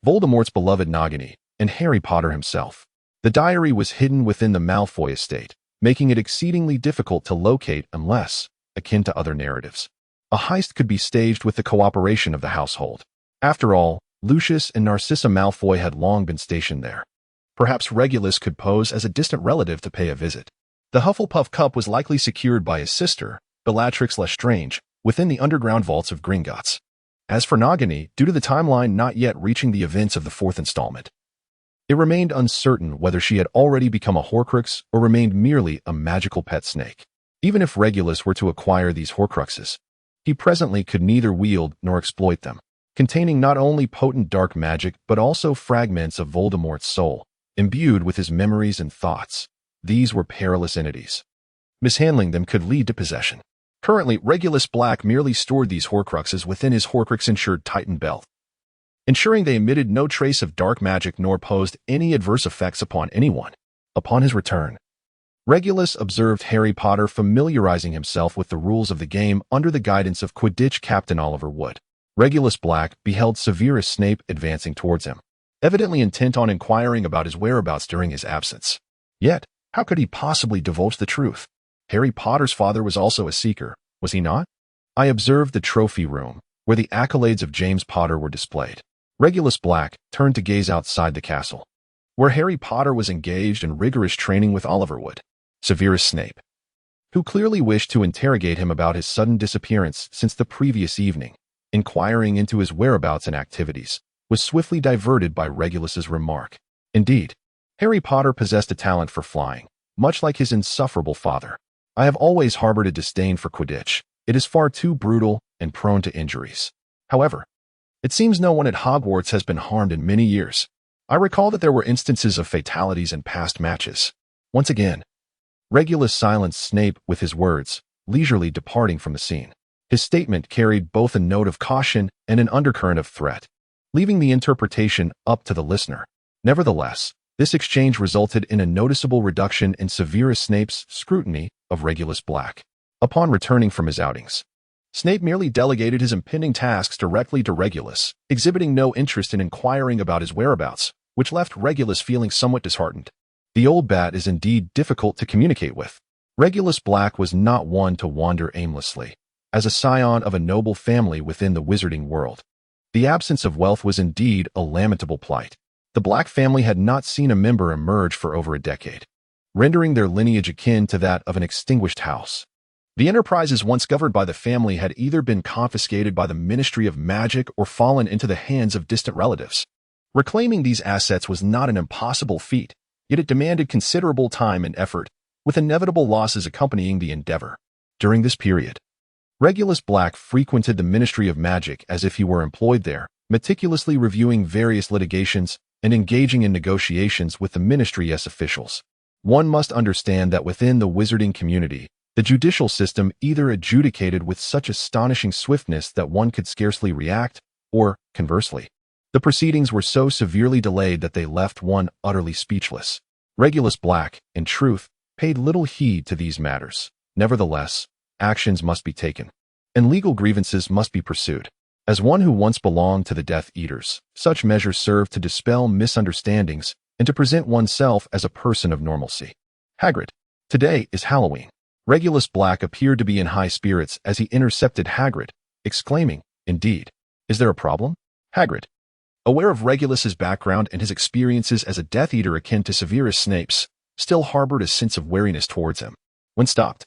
Voldemort's beloved Nagini, and Harry Potter himself. The diary was hidden within the Malfoy estate, making it exceedingly difficult to locate unless, akin to other narratives, a heist could be staged with the cooperation of the household. After all, Lucius and Narcissa Malfoy had long been stationed there. Perhaps Regulus could pose as a distant relative to pay a visit. The Hufflepuff cup was likely secured by his sister, Bellatrix Lestrange, within the underground vaults of Gringotts. As for Nagini, due to the timeline not yet reaching the events of the 4th installment, it remained uncertain whether she had already become a Horcrux or remained merely a magical pet snake. Even if Regulus were to acquire these Horcruxes, he presently could neither wield nor exploit them, containing not only potent dark magic but also fragments of Voldemort's soul, imbued with his memories and thoughts. These were perilous entities. Mishandling them could lead to possession. Currently, Regulus Black merely stored these Horcruxes within his Horcrux-insured Titan belt, ensuring they emitted no trace of dark magic nor posed any adverse effects upon anyone. Upon his return, Regulus observed Harry Potter familiarizing himself with the rules of the game under the guidance of Quidditch captain Oliver Wood. Regulus Black beheld Severus Snape advancing towards him, evidently intent on inquiring about his whereabouts during his absence. Yet, how could he possibly divulge the truth? Harry Potter's father was also a seeker, was he not? I observed the trophy room, where the accolades of James Potter were displayed. Regulus Black turned to gaze outside the castle, where Harry Potter was engaged in rigorous training with Oliver Wood. Severus Snape, who clearly wished to interrogate him about his sudden disappearance since the previous evening, inquiring into his whereabouts and activities, was swiftly diverted by Regulus's remark. Indeed, Harry Potter possessed a talent for flying, much like his insufferable father. I have always harbored a disdain for Quidditch. It is far too brutal and prone to injuries. However, it seems no one at Hogwarts has been harmed in many years. I recall that there were instances of fatalities in past matches. Once again, Regulus silenced Snape with his words, leisurely departing from the scene. His statement carried both a note of caution and an undercurrent of threat, leaving the interpretation up to the listener. Nevertheless, this exchange resulted in a noticeable reduction in Severus Snape's scrutiny of Regulus Black. Upon returning from his outings, Snape merely delegated his impending tasks directly to Regulus, exhibiting no interest in inquiring about his whereabouts, which left Regulus feeling somewhat disheartened. The old bat is indeed difficult to communicate with. Regulus Black was not one to wander aimlessly. As a scion of a noble family within the wizarding world, the absence of wealth was indeed a lamentable plight. The Black family had not seen a member emerge for over a decade, rendering their lineage akin to that of an extinguished house. The enterprises once governed by the family had either been confiscated by the Ministry of Magic or fallen into the hands of distant relatives. Reclaiming these assets was not an impossible feat, yet it demanded considerable time and effort, with inevitable losses accompanying the endeavor. During this period, Regulus Black frequented the Ministry of Magic as if he were employed there, meticulously reviewing various litigations and engaging in negotiations with the ministry's officials. One must understand that within the wizarding community, the judicial system either adjudicated with such astonishing swiftness that one could scarcely react, or, conversely, the proceedings were so severely delayed that they left one utterly speechless. Regulus Black, in truth, paid little heed to these matters. Nevertheless, actions must be taken, and legal grievances must be pursued. As one who once belonged to the Death Eaters, such measures serve to dispel misunderstandings and to present oneself as a person of normalcy. Hagrid. Today is Halloween. Regulus Black appeared to be in high spirits as he intercepted Hagrid, exclaiming, "Indeed. Is there a problem?" Hagrid, aware of Regulus's background and his experiences as a Death Eater akin to Severus Snape's, still harbored a sense of wariness towards him. When stopped,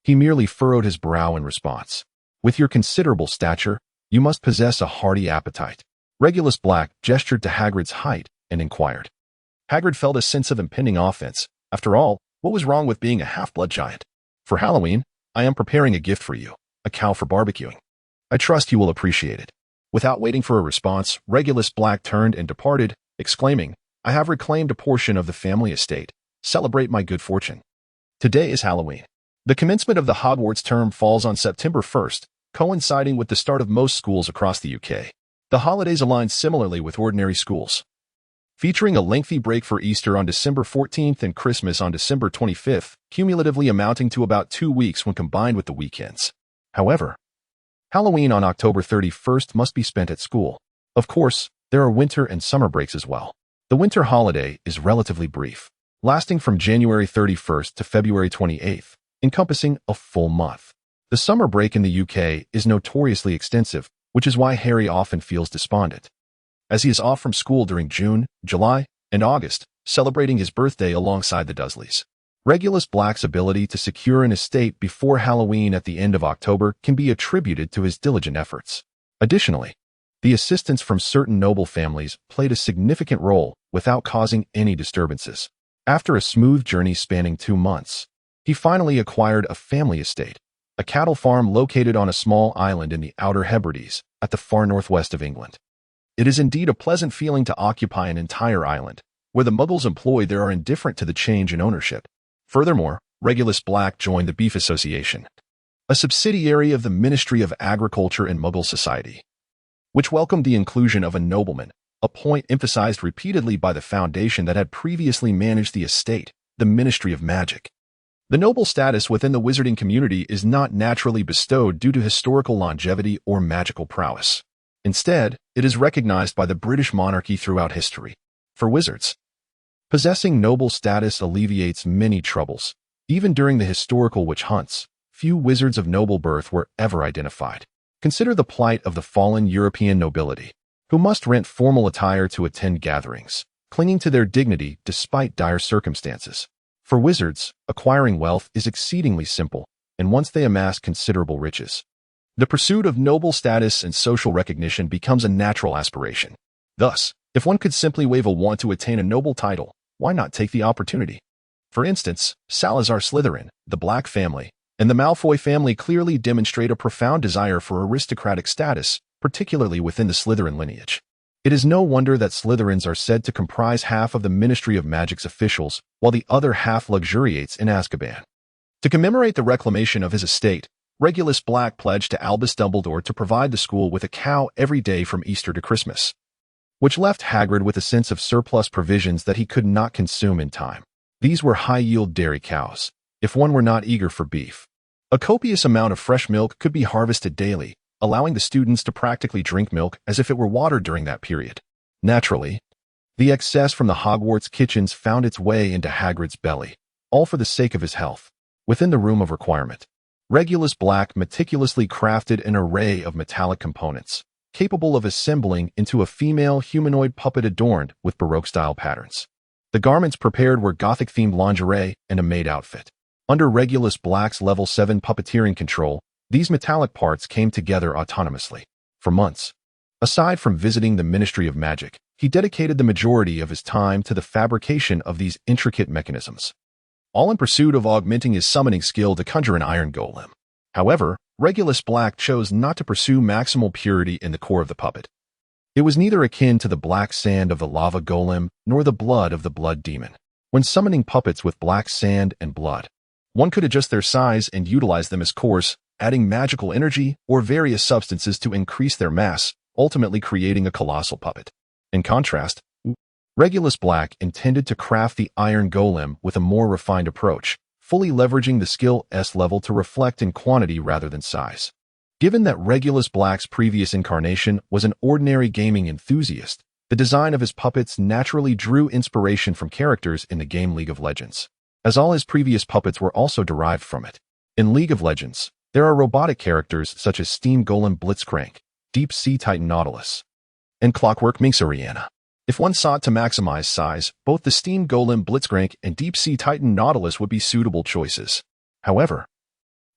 he merely furrowed his brow in response. "With your considerable stature, you must possess a hearty appetite." Regulus Black gestured to Hagrid's height and inquired. Hagrid felt a sense of impending offense. After all, what was wrong with being a half-blood giant? "For Halloween, I am preparing a gift for you, a cow for barbecuing. I trust you will appreciate it." Without waiting for a response, Regulus Black turned and departed, exclaiming, "I have reclaimed a portion of the family estate. Celebrate my good fortune." Today is Halloween. The commencement of the Hogwarts term falls on September 1st, coinciding with the start of most schools across the UK. The holidays align similarly with ordinary schools, featuring a lengthy break for Easter on December 14th and Christmas on December 25th, cumulatively amounting to about 2 weeks when combined with the weekends. However, Halloween on October 31st must be spent at school. Of course, there are winter and summer breaks as well. The winter holiday is relatively brief, lasting from January 31st to February 28th, encompassing a full month. The summer break in the UK is notoriously extensive, which is why Harry often feels despondent, as he is off from school during June, July, and August, celebrating his birthday alongside the Dursleys. Regulus Black's ability to secure an estate before Halloween at the end of October can be attributed to his diligent efforts. Additionally, the assistance from certain noble families played a significant role without causing any disturbances. After a smooth journey spanning 2 months, he finally acquired a family estate, a cattle farm located on a small island in the Outer Hebrides, at the far northwest of England. It is indeed a pleasant feeling to occupy an entire island, where the Muggles employed there are indifferent to the change in ownership. Furthermore, Regulus Black joined the Beef Association, a subsidiary of the Ministry of Agriculture and Muggle Society, which welcomed the inclusion of a nobleman, a point emphasized repeatedly by the foundation that had previously managed the estate, the Ministry of Magic. The noble status within the wizarding community is not naturally bestowed due to historical longevity or magical prowess. Instead, it is recognized by the British monarchy throughout history. For wizards, possessing noble status alleviates many troubles. Even during the historical witch hunts, few wizards of noble birth were ever identified. Consider the plight of the fallen European nobility, who must rent formal attire to attend gatherings, clinging to their dignity despite dire circumstances. For wizards, acquiring wealth is exceedingly simple, and once they amass considerable riches, the pursuit of noble status and social recognition becomes a natural aspiration. Thus, if one could simply wave a wand to attain a noble title, why not take the opportunity? For instance, Salazar Slytherin, the Black family, and the Malfoy family clearly demonstrate a profound desire for aristocratic status, particularly within the Slytherin lineage. It is no wonder that Slytherins are said to comprise half of the Ministry of Magic's officials, while the other half luxuriates in Azkaban. To commemorate the reclamation of his estate, Regulus Black pledged to Albus Dumbledore to provide the school with a cow every day from Easter to Christmas, which left Hagrid with a sense of surplus provisions that he could not consume in time. These were high-yield dairy cows, if one were not eager for beef. A copious amount of fresh milk could be harvested daily, allowing the students to practically drink milk as if it were water during that period. Naturally, the excess from the Hogwarts kitchens found its way into Hagrid's belly, all for the sake of his health. Within the room of requirement, Regulus Black meticulously crafted an array of metallic components, capable of assembling into a female humanoid puppet adorned with Baroque-style patterns. The garments prepared were Gothic-themed lingerie and a maid outfit. Under Regulus Black's Level 7 puppeteering control, these metallic parts came together autonomously. For months, aside from visiting the Ministry of Magic, he dedicated the majority of his time to the fabrication of these intricate mechanisms, all in pursuit of augmenting his summoning skill to conjure an iron golem. However, Regulus Black chose not to pursue maximal purity in the core of the puppet. It was neither akin to the black sand of the lava golem nor the blood of the blood demon. When summoning puppets with black sand and blood, one could adjust their size and utilize them as cores, adding magical energy or various substances to increase their mass, ultimately creating a colossal puppet. In contrast, Regulus Black intended to craft the iron golem with a more refined approach, fully leveraging the skill S level to reflect in quantity rather than size. Given that Regulus Black's previous incarnation was an ordinary gaming enthusiast, the design of his puppets naturally drew inspiration from characters in the game League of Legends, as all his previous puppets were also derived from it. In League of Legends, there are robotic characters such as Steam Golem Blitzcrank, Deep Sea Titan Nautilus, and Clockwork Minx Oriana. If one sought to maximize size, both the Steam Golem Blitzcrank and Deep Sea Titan Nautilus would be suitable choices. However,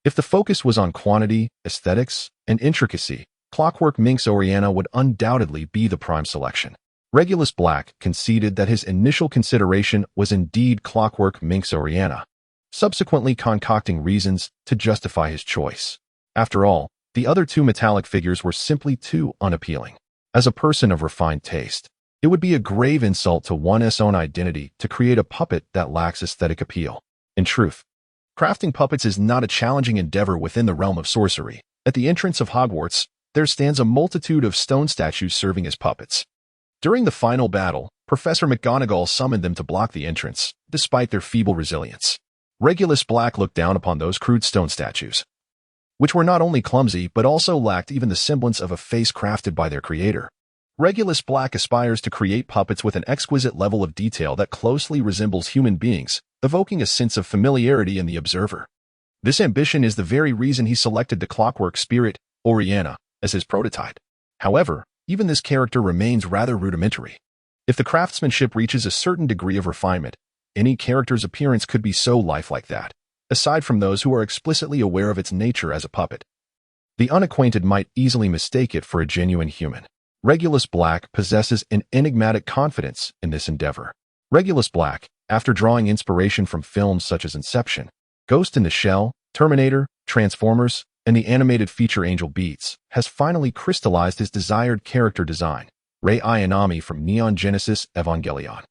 if the focus was on quantity, aesthetics, and intricacy, Clockwork Minx Oriana would undoubtedly be the prime selection. Regulus Black conceded that his initial consideration was indeed Clockwork Minx Oriana, subsequently concocting reasons to justify his choice. After all, The other two metallic figures were simply too unappealing. As a person of refined taste, it would be a grave insult to one's own identity to create a puppet that lacks aesthetic appeal. In truth, crafting puppets is not a challenging endeavor within the realm of sorcery. At the entrance of Hogwarts, there stands a multitude of stone statues serving as puppets. During the final battle, Professor McGonagall summoned them to block the entrance, despite their feeble resilience. Regulus Black looked down upon those crude stone statues, which were not only clumsy but also lacked even the semblance of a face crafted by their creator. Regulus Black aspires to create puppets with an exquisite level of detail that closely resembles human beings, evoking a sense of familiarity in the observer. This ambition is the very reason he selected the clockwork spirit, Oriana, as his prototype. However, even this character remains rather rudimentary. If the craftsmanship reaches a certain degree of refinement, any character's appearance could be so lifelike that, aside from those who are explicitly aware of its nature as a puppet, the unacquainted might easily mistake it for a genuine human. Regulus Black possesses an enigmatic confidence in this endeavor. Regulus Black, after drawing inspiration from films such as Inception, Ghost in the Shell, Terminator, Transformers, and the animated feature Angel Beats, has finally crystallized his desired character design, Rei Ayanami from Neon Genesis Evangelion.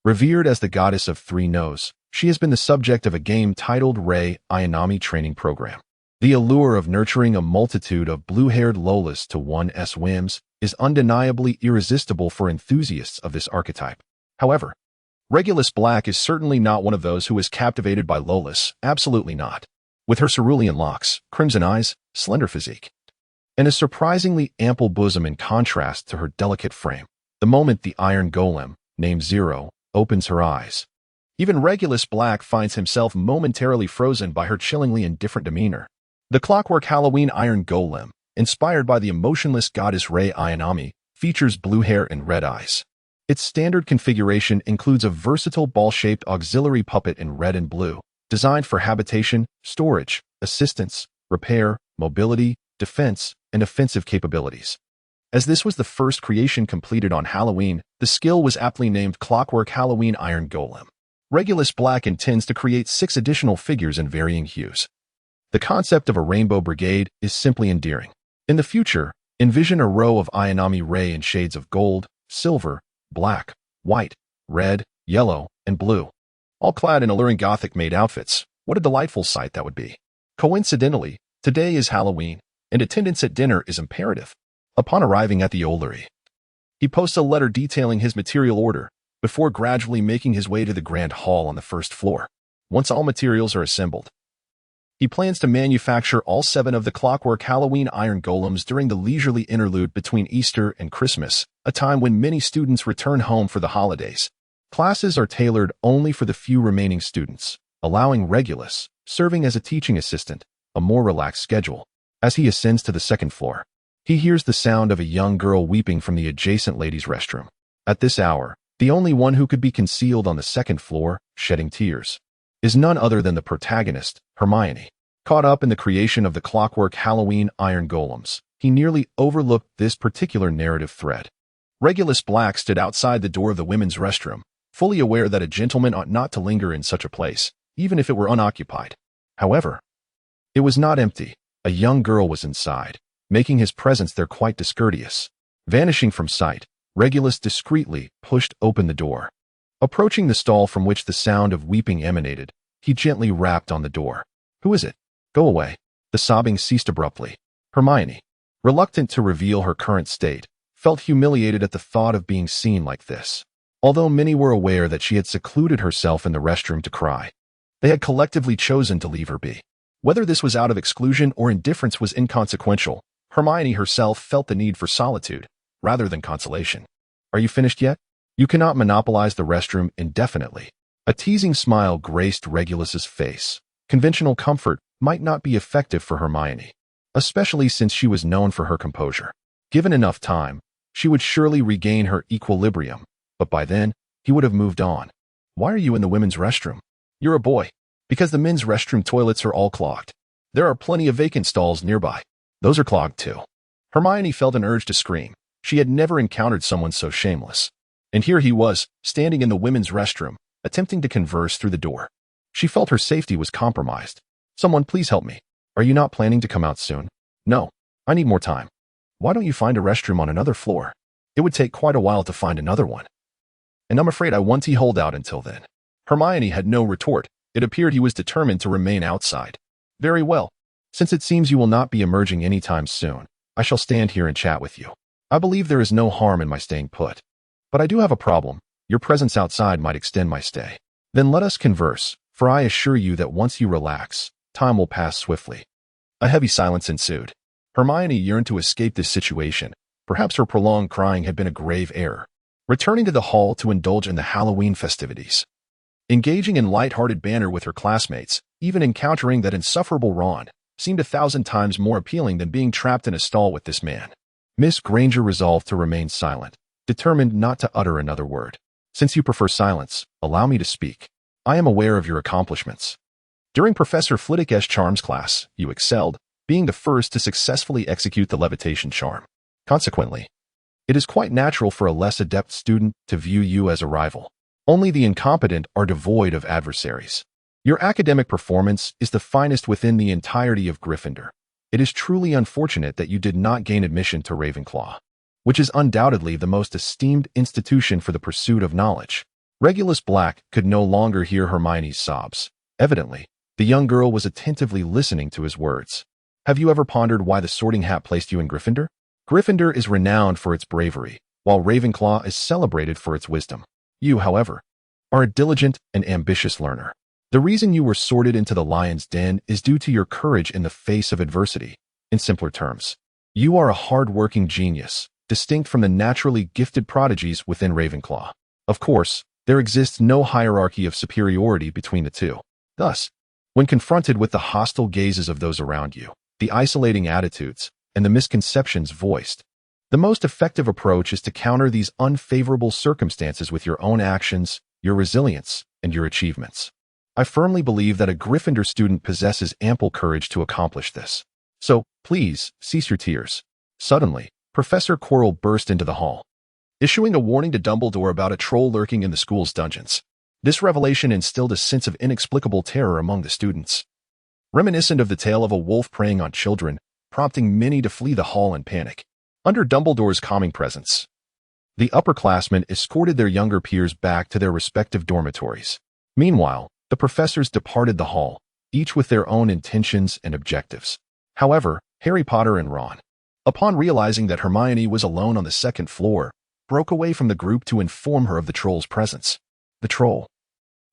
Revered as the goddess of three no's, she has been the subject of a game titled Rei Ayanami Training Program. The allure of nurturing a multitude of blue-haired Lolas to one's whims is undeniably irresistible for enthusiasts of this archetype. However, Regulus Black is certainly not one of those who is captivated by Lolas, absolutely not. With her cerulean locks, crimson eyes, slender physique, and a surprisingly ample bosom in contrast to her delicate frame, the moment the iron golem, named Zero, opens her eyes, even Regulus Black finds himself momentarily frozen by her chillingly indifferent demeanor. The clockwork Halloween iron golem, inspired by the emotionless goddess Rei Ayanami, features blue hair and red eyes. Its standard configuration includes a versatile ball-shaped auxiliary puppet in red and blue, designed for habitation, storage, assistance, repair, mobility, defense, and offensive capabilities. As this was the first creation completed on Halloween, the skill was aptly named Clockwork Halloween Iron Golem. Regulus Black intends to create 6 additional figures in varying hues. The concept of a rainbow brigade is simply endearing. In the future, envision a row of Ayanami Rei in shades of gold, silver, black, white, red, yellow, and blue, all clad in alluring Gothic-made outfits. What a delightful sight that would be. Coincidentally, today is Halloween, and attendance at dinner is imperative. Upon arriving at the Ollery, he posts a letter detailing his material order, before gradually making his way to the grand hall on the first floor. Once all materials are assembled, he plans to manufacture all 7 of the clockwork Halloween iron golems during the leisurely interlude between Easter and Christmas, a time when many students return home for the holidays. Classes are tailored only for the few remaining students, allowing Regulus, serving as a teaching assistant, a more relaxed schedule. As he ascends to the second floor, he hears the sound of a young girl weeping from the adjacent ladies' restroom. At this hour, the only one who could be concealed on the second floor, shedding tears, is none other than the protagonist, Hermione. Caught up in the creation of the clockwork Halloween iron golems, he nearly overlooked this particular narrative thread. Regulus Black stood outside the door of the women's restroom, fully aware that a gentleman ought not to linger in such a place, even if it were unoccupied. However, it was not empty. A young girl was inside, making his presence there quite discourteous. Vanishing from sight, Regulus discreetly pushed open the door. Approaching the stall from which the sound of weeping emanated, he gently rapped on the door. "Who is it? Go away." The sobbing ceased abruptly. Hermione, reluctant to reveal her current state, felt humiliated at the thought of being seen like this. Although many were aware that she had secluded herself in the restroom to cry, they had collectively chosen to leave her be. Whether this was out of exclusion or indifference was inconsequential. Hermione herself felt the need for solitude, rather than consolation. "Are you finished yet? You cannot monopolize the restroom indefinitely." A teasing smile graced Regulus's face. Conventional comfort might not be effective for Hermione, especially since she was known for her composure. Given enough time, she would surely regain her equilibrium, but by then, he would have moved on. "Why are you in the women's restroom?" "You're a boy." "Because the men's restroom toilets are all clogged. There are plenty of vacant stalls nearby. Those are clogged too." Hermione felt an urge to scream. She had never encountered someone so shameless. And here he was, standing in the women's restroom, attempting to converse through the door. She felt her safety was compromised. "Someone please help me. Are you not planning to come out soon?" "No. I need more time. Why don't you find a restroom on another floor? It would take quite a while to find another one. And I'm afraid I want to hold out until then. Hermione had no retort. It appeared he was determined to remain outside. Very well. Since it seems you will not be emerging anytime soon, I shall stand here and chat with you. I believe there is no harm in my staying put. But I do have a problem. Your presence outside might extend my stay. Then let us converse, for I assure you that once you relax, time will pass swiftly. A heavy silence ensued. Hermione yearned to escape this situation. Perhaps her prolonged crying had been a grave error. Returning to the hall to indulge in the Halloween festivities. Engaging in light-hearted banter with her classmates, even encountering that insufferable Ron, seemed 1,000 times more appealing than being trapped in a stall with this man. Miss Granger resolved to remain silent, determined not to utter another word. Since you prefer silence, allow me to speak. I am aware of your accomplishments. During Professor Flitwick's charms class, you excelled, being the first to successfully execute the levitation charm. Consequently, it is quite natural for a less adept student to view you as a rival. Only the incompetent are devoid of adversaries. Your academic performance is the finest within the entirety of Gryffindor. It is truly unfortunate that you did not gain admission to Ravenclaw, which is undoubtedly the most esteemed institution for the pursuit of knowledge. Regulus Black could no longer hear Hermione's sobs. Evidently, the young girl was attentively listening to his words. Have you ever pondered why the Sorting Hat placed you in Gryffindor? Gryffindor is renowned for its bravery, while Ravenclaw is celebrated for its wisdom. You, however, are a diligent and ambitious learner. The reason you were sorted into the lion's den is due to your courage in the face of adversity. In simpler terms, you are a hard-working genius, distinct from the naturally gifted prodigies within Ravenclaw. Of course, there exists no hierarchy of superiority between the two. Thus, when confronted with the hostile gazes of those around you, the isolating attitudes, and the misconceptions voiced, the most effective approach is to counter these unfavorable circumstances with your own actions, your resilience, and your achievements. I firmly believe that a Gryffindor student possesses ample courage to accomplish this. So, please, cease your tears. Suddenly, Professor Quirrell burst into the hall, issuing a warning to Dumbledore about a troll lurking in the school's dungeons. This revelation instilled a sense of inexplicable terror among the students, reminiscent of the tale of a wolf preying on children, prompting many to flee the hall in panic. Under Dumbledore's calming presence, the upperclassmen escorted their younger peers back to their respective dormitories. Meanwhile, the professors departed the hall, each with their own intentions and objectives. However, Harry Potter and Ron, upon realizing that Hermione was alone on the second floor, broke away from the group to inform her of the troll's presence. The troll,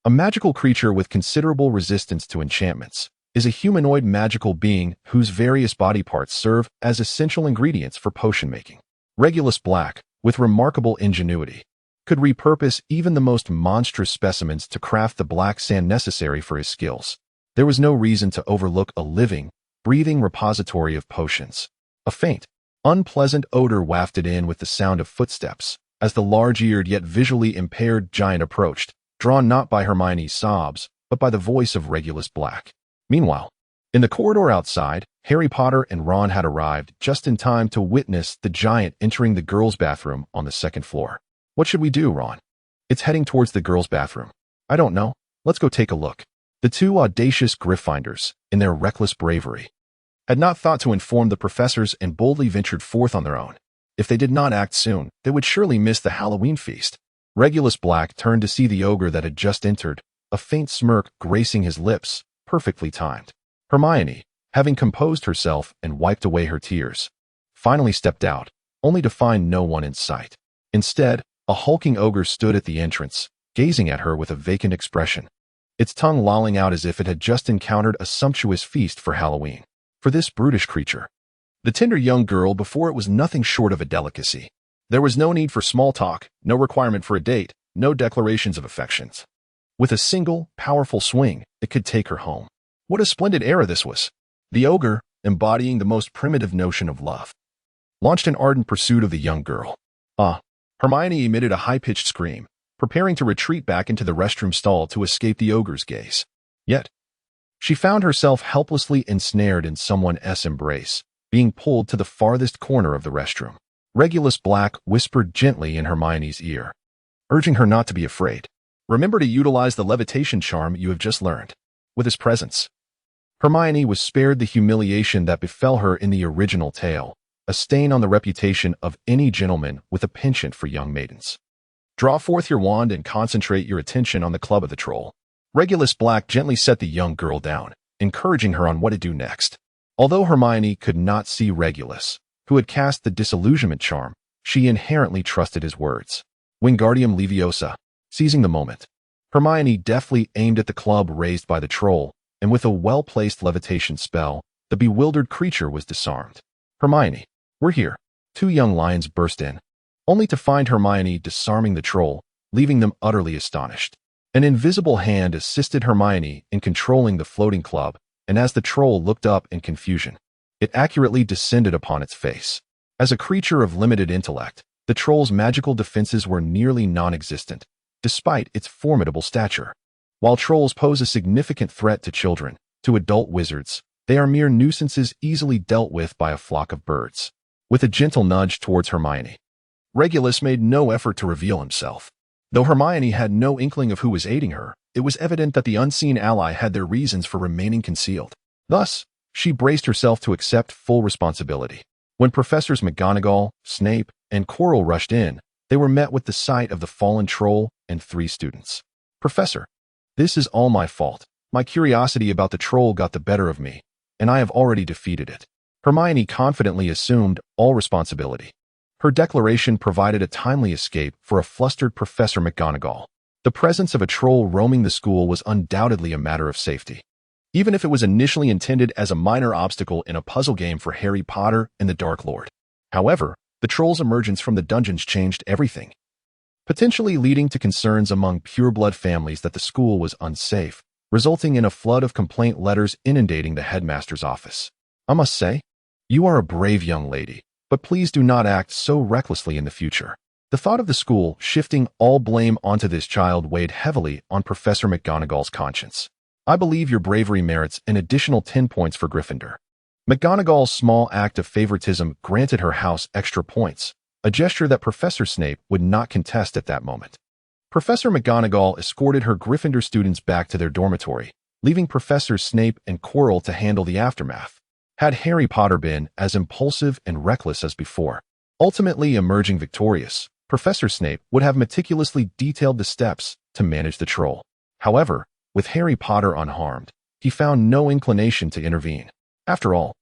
a magical creature with considerable resistance to enchantments, is a humanoid magical being whose various body parts serve as essential ingredients for potion making. Regulus Black, with remarkable ingenuity, could repurpose even the most monstrous specimens to craft the black sand necessary for his skills. There was no reason to overlook a living, breathing repository of potions. A faint, unpleasant odor wafted in with the sound of footsteps as the large-eared yet visually impaired giant approached, drawn not by Hermione's sobs, but by the voice of Regulus Black. Meanwhile, in the corridor outside, Harry Potter and Ron had arrived just in time to witness the giant entering the girls' bathroom on the second floor. What should we do, Ron? It's heading towards the girls' bathroom. I don't know. Let's go take a look. The two audacious Gryffindors, in their reckless bravery, had not thought to inform the professors and boldly ventured forth on their own. If they did not act soon, they would surely miss the Halloween feast. Regulus Black turned to see the ogre that had just entered, a faint smirk gracing his lips, perfectly timed. Hermione, having composed herself and wiped away her tears, finally stepped out, only to find no one in sight. Instead, a hulking ogre stood at the entrance, gazing at her with a vacant expression, its tongue lolling out as if it had just encountered a sumptuous feast for Halloween. For this brutish creature, the tender young girl before it was nothing short of a delicacy. There was no need for small talk, no requirement for a date, no declarations of affections. With a single, powerful swing, it could take her home. What a splendid era this was. The ogre, embodying the most primitive notion of love, launched an ardent pursuit of the young girl. Hermione emitted a high-pitched scream, preparing to retreat back into the restroom stall to escape the ogre's gaze. Yet, she found herself helplessly ensnared in someone else's embrace, being pulled to the farthest corner of the restroom. Regulus Black whispered gently in Hermione's ear, urging her not to be afraid. Remember to utilize the levitation charm you have just learned. With his presence, Hermione was spared the humiliation that befell her in the original tale, a stain on the reputation of any gentleman with a penchant for young maidens. Draw forth your wand and concentrate your attention on the club of the troll. Regulus Black gently set the young girl down, encouraging her on what to do next. Although Hermione could not see Regulus, who had cast the disillusionment charm, she inherently trusted his words. Wingardium Leviosa. Seizing the moment, Hermione deftly aimed at the club raised by the troll, and with a well-placed levitation spell, the bewildered creature was disarmed. Hermione, we're here. Two young lions burst in, only to find Hermione disarming the troll, leaving them utterly astonished. An invisible hand assisted Hermione in controlling the floating club, and as the troll looked up in confusion, it accurately descended upon its face. As a creature of limited intellect, the troll's magical defenses were nearly non-existent, despite its formidable stature. While trolls pose a significant threat to children, to adult wizards, they are mere nuisances easily dealt with by a flock of birds. With a gentle nudge towards Hermione, Regulus made no effort to reveal himself. Though Hermione had no inkling of who was aiding her, it was evident that the unseen ally had their reasons for remaining concealed. Thus, she braced herself to accept full responsibility. When Professors McGonagall, Snape, and Quirrell rushed in, they were met with the sight of the fallen troll and 3 students. Professor, this is all my fault. My curiosity about the troll got the better of me, and I have already defeated it. Hermione confidently assumed all responsibility. Her declaration provided a timely escape for a flustered Professor McGonagall. The presence of a troll roaming the school was undoubtedly a matter of safety, even if it was initially intended as a minor obstacle in a puzzle game for Harry Potter and the Dark Lord. However, the troll's emergence from the dungeons changed everything, potentially leading to concerns among pureblood families that the school was unsafe, resulting in a flood of complaint letters inundating the headmaster's office. I must say, you are a brave young lady, but please do not act so recklessly in the future. The thought of the school shifting all blame onto this child weighed heavily on Professor McGonagall's conscience. I believe your bravery merits an additional 10 points for Gryffindor. McGonagall's small act of favoritism granted her house extra points, a gesture that Professor Snape would not contest at that moment. Professor McGonagall escorted her Gryffindor students back to their dormitory, leaving Professors Snape and Quirrell to handle the aftermath. Had Harry Potter been as impulsive and reckless as before, ultimately emerging victorious, Professor Snape would have meticulously detailed the steps to manage the troll. However, with Harry Potter unharmed, he found no inclination to intervene. After all,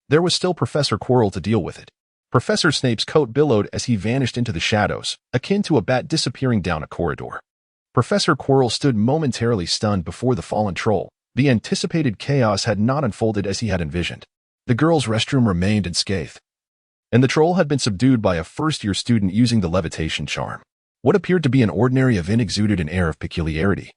there was still Professor Quirrell to deal with it. Professor Snape's coat billowed as he vanished into the shadows, akin to a bat disappearing down a corridor. Professor Quirrell stood momentarily stunned before the fallen troll. The anticipated chaos had not unfolded as he had envisioned. The girls' restroom remained unscathed, and the troll had been subdued by a first-year student using the levitation charm. What appeared to be an ordinary event exuded an air of peculiarity,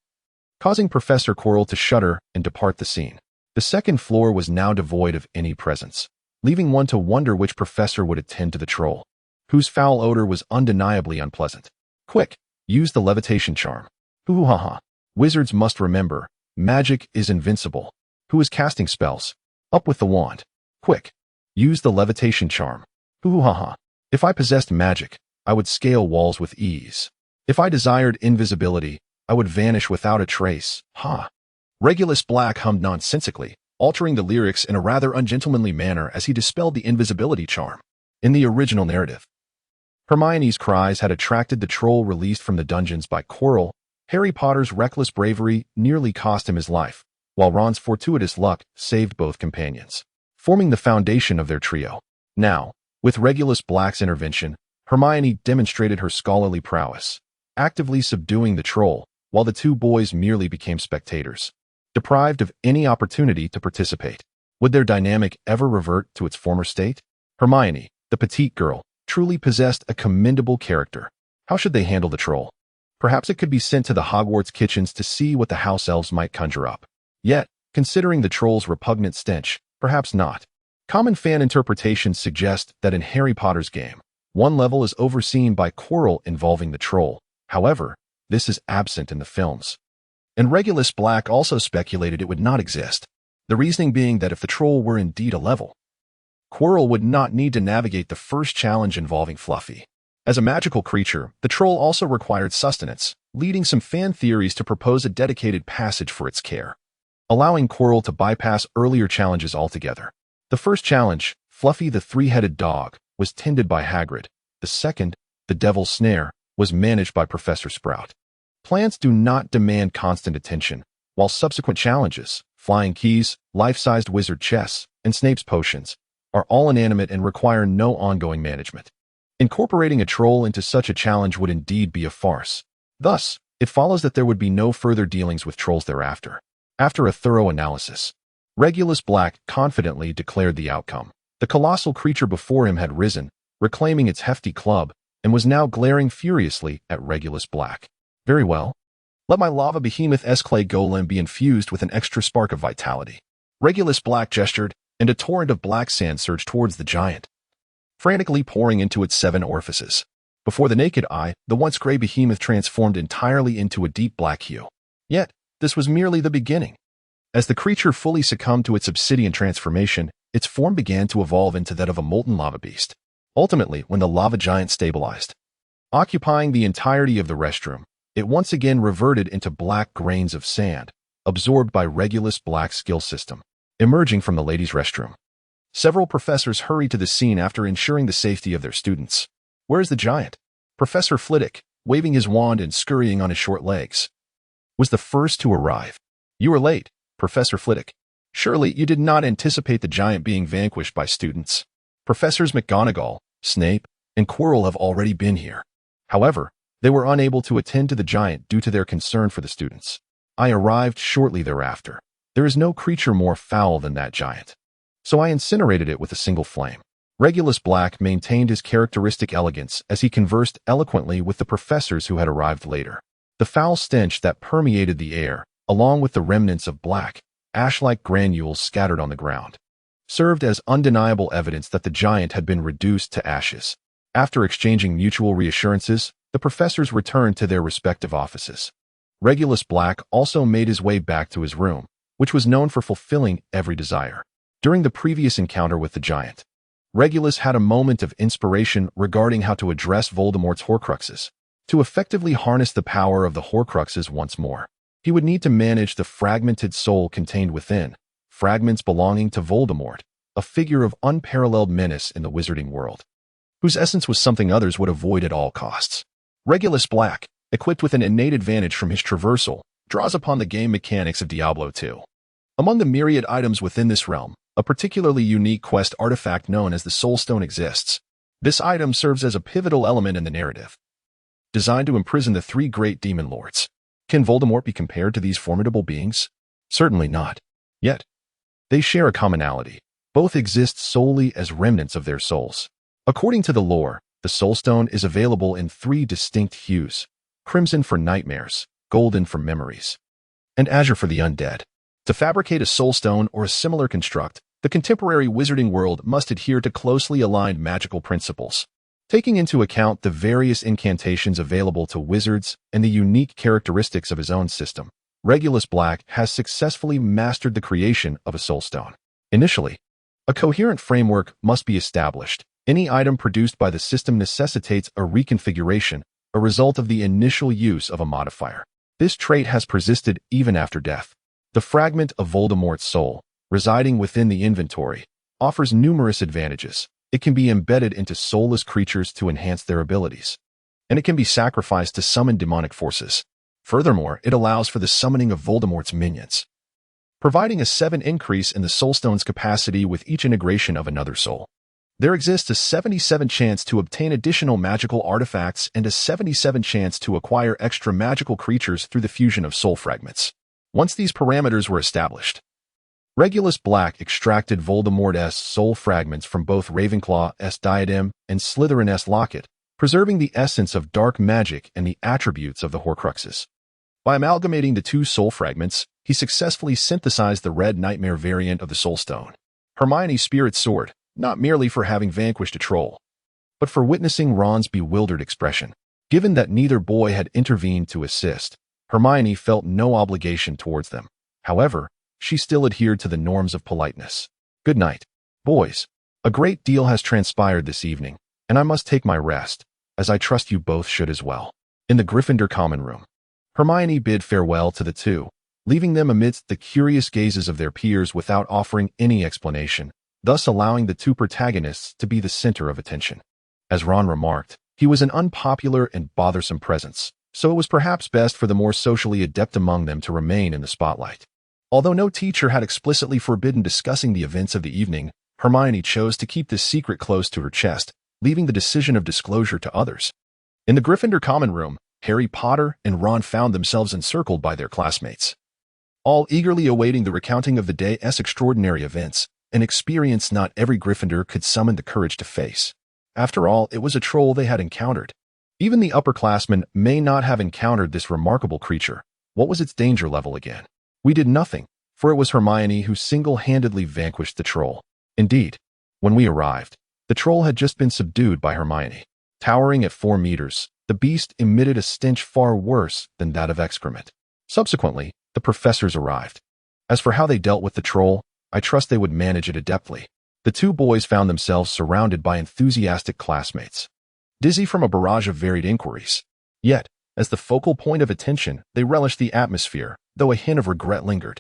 causing Professor Quirrell to shudder and depart the scene. The second floor was now devoid of any presence, leaving one to wonder which professor would attend to the troll, whose foul odor was undeniably unpleasant. Quick, use the levitation charm. Hoo-ha-ha. Wizards must remember, magic is invincible. Who is casting spells? Up with the wand. Quick, use the levitation charm. Hoo-ha-ha. If I possessed magic, I would scale walls with ease. If I desired invisibility, I would vanish without a trace. Ha! Regulus Black hummed nonsensically, altering the lyrics in a rather ungentlemanly manner as he dispelled the invisibility charm. In the original narrative, Hermione's cries had attracted the troll released from the dungeons by Quirrell. Harry Potter's reckless bravery nearly cost him his life, while Ron's fortuitous luck saved both companions, forming the foundation of their trio. Now, with Regulus Black's intervention, Hermione demonstrated her scholarly prowess, actively subduing the troll, while the two boys merely became spectators, deprived of any opportunity to participate. Would their dynamic ever revert to its former state? Hermione, the petite girl, truly possessed a commendable character. How should they handle the troll? Perhaps it could be sent to the Hogwarts kitchens to see what the house elves might conjure up. Yet, considering the troll's repugnant stench, perhaps not. Common fan interpretations suggest that in Harry Potter's game, one level is overseen by Quirrell involving the troll. However, this is absent in the films. And Regulus Black also speculated it would not exist, the reasoning being that if the troll were indeed a level, Quirrell would not need to navigate the first challenge involving Fluffy. As a magical creature, the troll also required sustenance, leading some fan theories to propose a dedicated passage for its care. allowing Quirrell to bypass earlier challenges altogether. The first challenge, Fluffy the three-headed dog, was tended by Hagrid. The second, the Devil's Snare, was managed by Professor Sprout. Plants do not demand constant attention, while subsequent challenges, Flying Keys, life-sized wizard chess, and Snape's potions, are all inanimate and require no ongoing management. Incorporating a troll into such a challenge would indeed be a farce. Thus, it follows that there would be no further dealings with trolls thereafter. After a thorough analysis, Regulus Black confidently declared the outcome. The colossal creature before him had risen, reclaiming its hefty club, and was now glaring furiously at Regulus Black. Very well. Let my lava behemoth-esque clay golem be infused with an extra spark of vitality. Regulus Black gestured, and a torrent of black sand surged towards the giant, frantically pouring into its 7 orifices. Before the naked eye, the once gray behemoth transformed entirely into a deep black hue. Yet, this was merely the beginning. As the creature fully succumbed to its obsidian transformation, its form began to evolve into that of a molten lava beast. Ultimately, when the lava giant stabilized, occupying the entirety of the restroom, it once again reverted into black grains of sand, absorbed by Regulus Black's skill system. Emerging from the ladies' restroom, several professors hurried to the scene after ensuring the safety of their students. Where is the giant? Professor Flitwick, waving his wand and scurrying on his short legs, was the first to arrive. You were late, Professor Flitwick. Surely you did not anticipate the giant being vanquished by students. Professors McGonagall, Snape, and Quirrell have already been here. However, they were unable to attend to the giant due to their concern for the students. I arrived shortly thereafter. There is no creature more foul than that giant. So I incinerated it with a single flame. Regulus Black maintained his characteristic elegance as he conversed eloquently with the professors who had arrived later. The foul stench that permeated the air, along with the remnants of black, ash-like granules scattered on the ground, served as undeniable evidence that the giant had been reduced to ashes. After exchanging mutual reassurances, the professors returned to their respective offices. Regulus Black also made his way back to his room, which was known for fulfilling every desire. During the previous encounter with the giant, Regulus had a moment of inspiration regarding how to address Voldemort's Horcruxes. To effectively harness the power of the Horcruxes once more, he would need to manage the fragmented soul contained within, fragments belonging to Voldemort, a figure of unparalleled menace in the wizarding world, whose essence was something others would avoid at all costs. Regulus Black, equipped with an innate advantage from his traversal, draws upon the game mechanics of Diablo II. Among the myriad items within this realm, a particularly unique quest artifact known as the Soul Stone exists. This item serves as a pivotal element in the narrative, designed to imprison the 3 great demon lords. Can Voldemort be compared to these formidable beings? Certainly not. Yet, they share a commonality. Both exist solely as remnants of their souls. According to the lore, the Soul Stone is available in 3 distinct hues: crimson for nightmares, golden for memories, and azure for the undead. To fabricate a Soul Stone or a similar construct, the contemporary wizarding world must adhere to closely aligned magical principles, taking into account the various incantations available to wizards and the unique characteristics of his own system. Regulus Black has successfully mastered the creation of a Soul Stone. Initially, a coherent framework must be established. Any item produced by the system necessitates a reconfiguration, a result of the initial use of a modifier. This trait has persisted even after death. The fragment of Voldemort's soul, residing within the inventory, offers numerous advantages. It can be embedded into soulless creatures to enhance their abilities, and it can be sacrificed to summon demonic forces. Furthermore, it allows for the summoning of Voldemort's minions, providing a 7 increase in the Soul Stone's capacity with each integration of another soul. There exists a 77 chance to obtain additional magical artifacts and a 77 chance to acquire extra magical creatures through the fusion of soul fragments. Once these parameters were established, Regulus Black extracted Voldemort's soul fragments from both Ravenclaw's diadem and Slytherin's locket, preserving the essence of dark magic and the attributes of the Horcruxes. By amalgamating the 2 soul fragments, he successfully synthesized the Red Nightmare variant of the Soul Stone, Hermione's Spirit Sword, not merely for having vanquished a troll, but for witnessing Ron's bewildered expression. Given that neither boy had intervened to assist, Hermione felt no obligation towards them. However, she still adhered to the norms of politeness. Good night, boys. A great deal has transpired this evening, and I must take my rest, as I trust you both should as well. In the Gryffindor common room, Hermione bid farewell to the 2, leaving them amidst the curious gazes of their peers without offering any explanation, thus allowing the two protagonists to be the center of attention. As Ron remarked, he was an unpopular and bothersome presence, so it was perhaps best for the more socially adept among them to remain in the spotlight. Although no teacher had explicitly forbidden discussing the events of the evening, Hermione chose to keep this secret close to her chest, leaving the decision of disclosure to others. In the Gryffindor common room, Harry Potter and Ron found themselves encircled by their classmates, all eagerly awaiting the recounting of the day's extraordinary events, an experience not every Gryffindor could summon the courage to face. After all, it was a troll they had encountered. Even the upperclassmen may not have encountered this remarkable creature. What was its danger level again? We did nothing, for it was Hermione who single-handedly vanquished the troll. Indeed, when we arrived, the troll had just been subdued by Hermione. Towering at 4 meters, the beast emitted a stench far worse than that of excrement. Subsequently, the professors arrived. As for how they dealt with the troll, I trust they would manage it adeptly. The two boys found themselves surrounded by enthusiastic classmates, dizzy from a barrage of varied inquiries. Yet, as the focal point of attention, they relished the atmosphere, though a hint of regret lingered.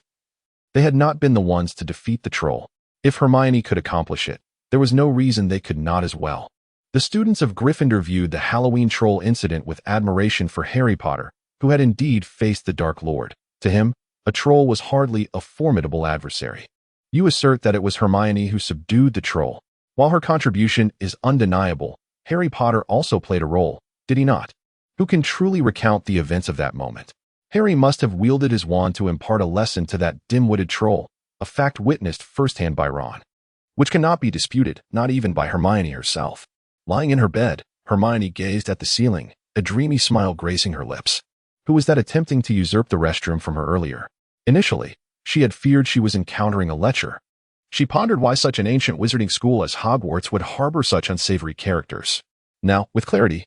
They had not been the ones to defeat the troll. If Hermione could accomplish it, there was no reason they could not as well. The students of Gryffindor viewed the Halloween troll incident with admiration for Harry Potter, who had indeed faced the Dark Lord. To him, a troll was hardly a formidable adversary. You assert that it was Hermione who subdued the troll. While her contribution is undeniable, Harry Potter also played a role, did he not? Who can truly recount the events of that moment? Harry must have wielded his wand to impart a lesson to that dim-witted troll, a fact witnessed firsthand by Ron, which cannot be disputed, not even by Hermione herself. Lying in her bed, Hermione gazed at the ceiling, a dreamy smile gracing her lips. Who was that attempting to usurp the restroom from her earlier? Initially, she had feared she was encountering a lecher. She pondered why such an ancient wizarding school as Hogwarts would harbor such unsavory characters. Now, with clarity,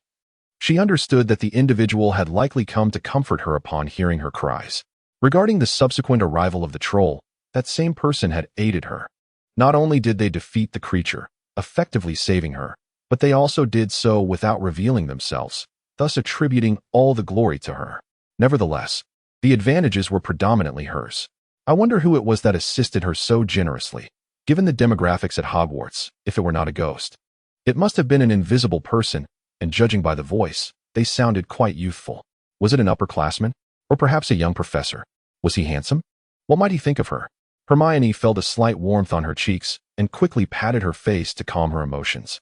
she understood that the individual had likely come to comfort her upon hearing her cries. Regarding the subsequent arrival of the troll, that same person had aided her. Not only did they defeat the creature, effectively saving her, but they also did so without revealing themselves, thus attributing all the glory to her. Nevertheless, the advantages were predominantly hers. I wonder who it was that assisted her so generously. Given the demographics at Hogwarts, if it were not a ghost, it must have been an invisible person, and judging by the voice, they sounded quite youthful. Was it an upperclassman? Or perhaps a young professor? Was he handsome? What might he think of her? Hermione felt a slight warmth on her cheeks and quickly patted her face to calm her emotions,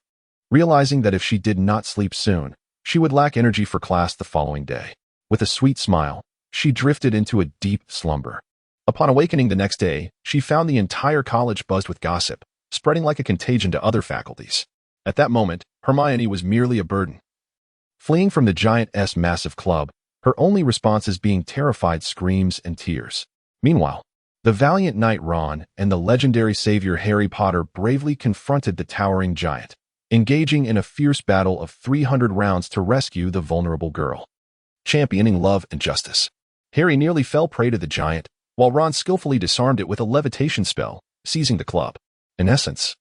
realizing that if she did not sleep soon, she would lack energy for class the following day. With a sweet smile, she drifted into a deep slumber. Upon awakening the next day, she found the entire college buzzed with gossip, spreading like a contagion to other faculties. At that moment, Hermione was merely a burden. Fleeing from the giant's massive club, her only responses being terrified screams and tears. Meanwhile, the valiant knight Ron and the legendary savior Harry Potter bravely confronted the towering giant, engaging in a fierce battle of 300 rounds to rescue the vulnerable girl. Championing love and justice, Harry nearly fell prey to the giant, while Ron skillfully disarmed it with a levitation spell, seizing the club. In essence,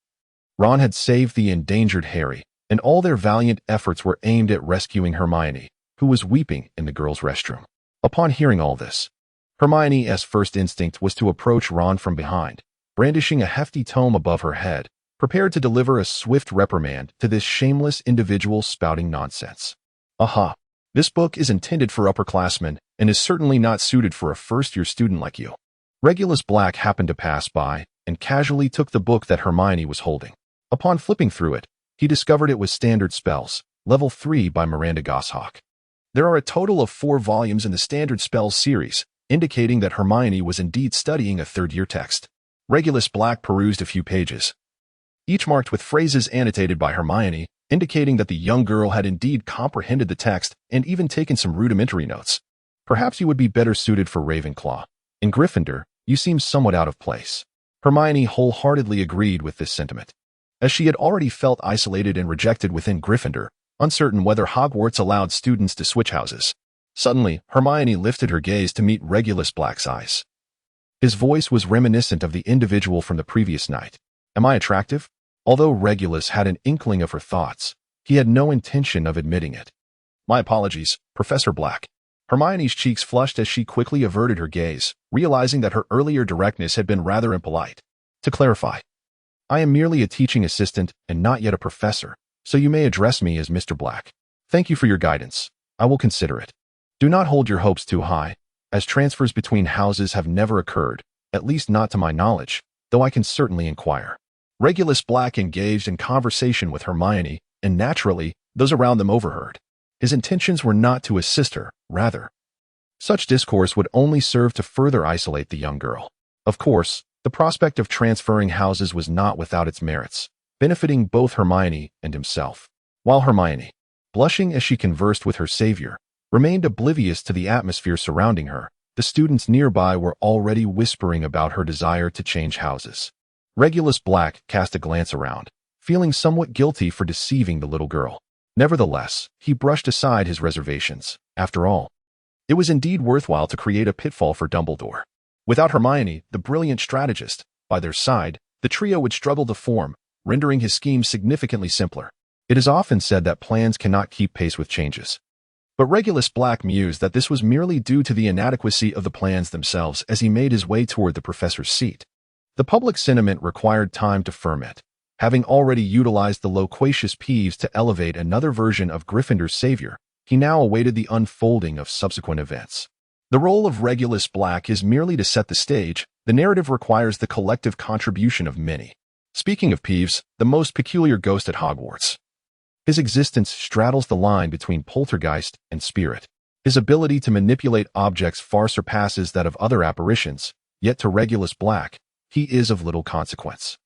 Ron had saved the endangered Harry, and all their valiant efforts were aimed at rescuing Hermione, who was weeping in the girls' restroom. Upon hearing all this, Hermione's first instinct was to approach Ron from behind, brandishing a hefty tome above her head, prepared to deliver a swift reprimand to this shameless individual spouting nonsense. Aha! This book is intended for upperclassmen and is certainly not suited for a first-year student like you. Regulus Black happened to pass by and casually took the book that Hermione was holding. Upon flipping through it, he discovered it was Standard Spells, Level 3 by Miranda Goshawk. There are a total of 4 volumes in the Standard Spells series, indicating that Hermione was indeed studying a third-year text. Regulus Black perused a few pages, each marked with phrases annotated by Hermione, indicating that the young girl had indeed comprehended the text and even taken some rudimentary notes. Perhaps you would be better suited for Ravenclaw. In Gryffindor, you seem somewhat out of place. Hermione wholeheartedly agreed with this sentiment, as she had already felt isolated and rejected within Gryffindor, uncertain whether Hogwarts allowed students to switch houses. Suddenly, Hermione lifted her gaze to meet Regulus Black's eyes. His voice was reminiscent of the individual from the previous night. Am I attractive? Although Regulus had an inkling of her thoughts, he had no intention of admitting it. My apologies, Professor Black. Hermione's cheeks flushed as she quickly averted her gaze, realizing that her earlier directness had been rather impolite. To clarify, I am merely a teaching assistant and not yet a professor, so you may address me as Mr. Black. Thank you for your guidance. I will consider it. Do not hold your hopes too high, as transfers between houses have never occurred, at least not to my knowledge, though I can certainly inquire. Regulus Black engaged in conversation with Hermione, and naturally, those around them overheard. His intentions were not to assist her, rather. Such discourse would only serve to further isolate the young girl. Of course, the prospect of transferring houses was not without its merits, benefiting both Hermione and himself. While Hermione, blushing as she conversed with her savior, remained oblivious to the atmosphere surrounding her, the students nearby were already whispering about her desire to change houses. Regulus Black cast a glance around, feeling somewhat guilty for deceiving the little girl. Nevertheless, he brushed aside his reservations. After all, it was indeed worthwhile to create a pitfall for Dumbledore. Without Hermione, the brilliant strategist, by their side, the trio would struggle to form, rendering his scheme significantly simpler. It is often said that plans cannot keep pace with changes. But Regulus Black mused that this was merely due to the inadequacy of the plans themselves as he made his way toward the professor's seat. The public sentiment required time to ferment. Having already utilized the loquacious Peeves to elevate another version of Gryffindor's savior, he now awaited the unfolding of subsequent events. The role of Regulus Black is merely to set the stage. The narrative requires the collective contribution of many. Speaking of Peeves, the most peculiar ghost at Hogwarts. His existence straddles the line between poltergeist and spirit. His ability to manipulate objects far surpasses that of other apparitions, yet to Regulus Black, he is of little consequence.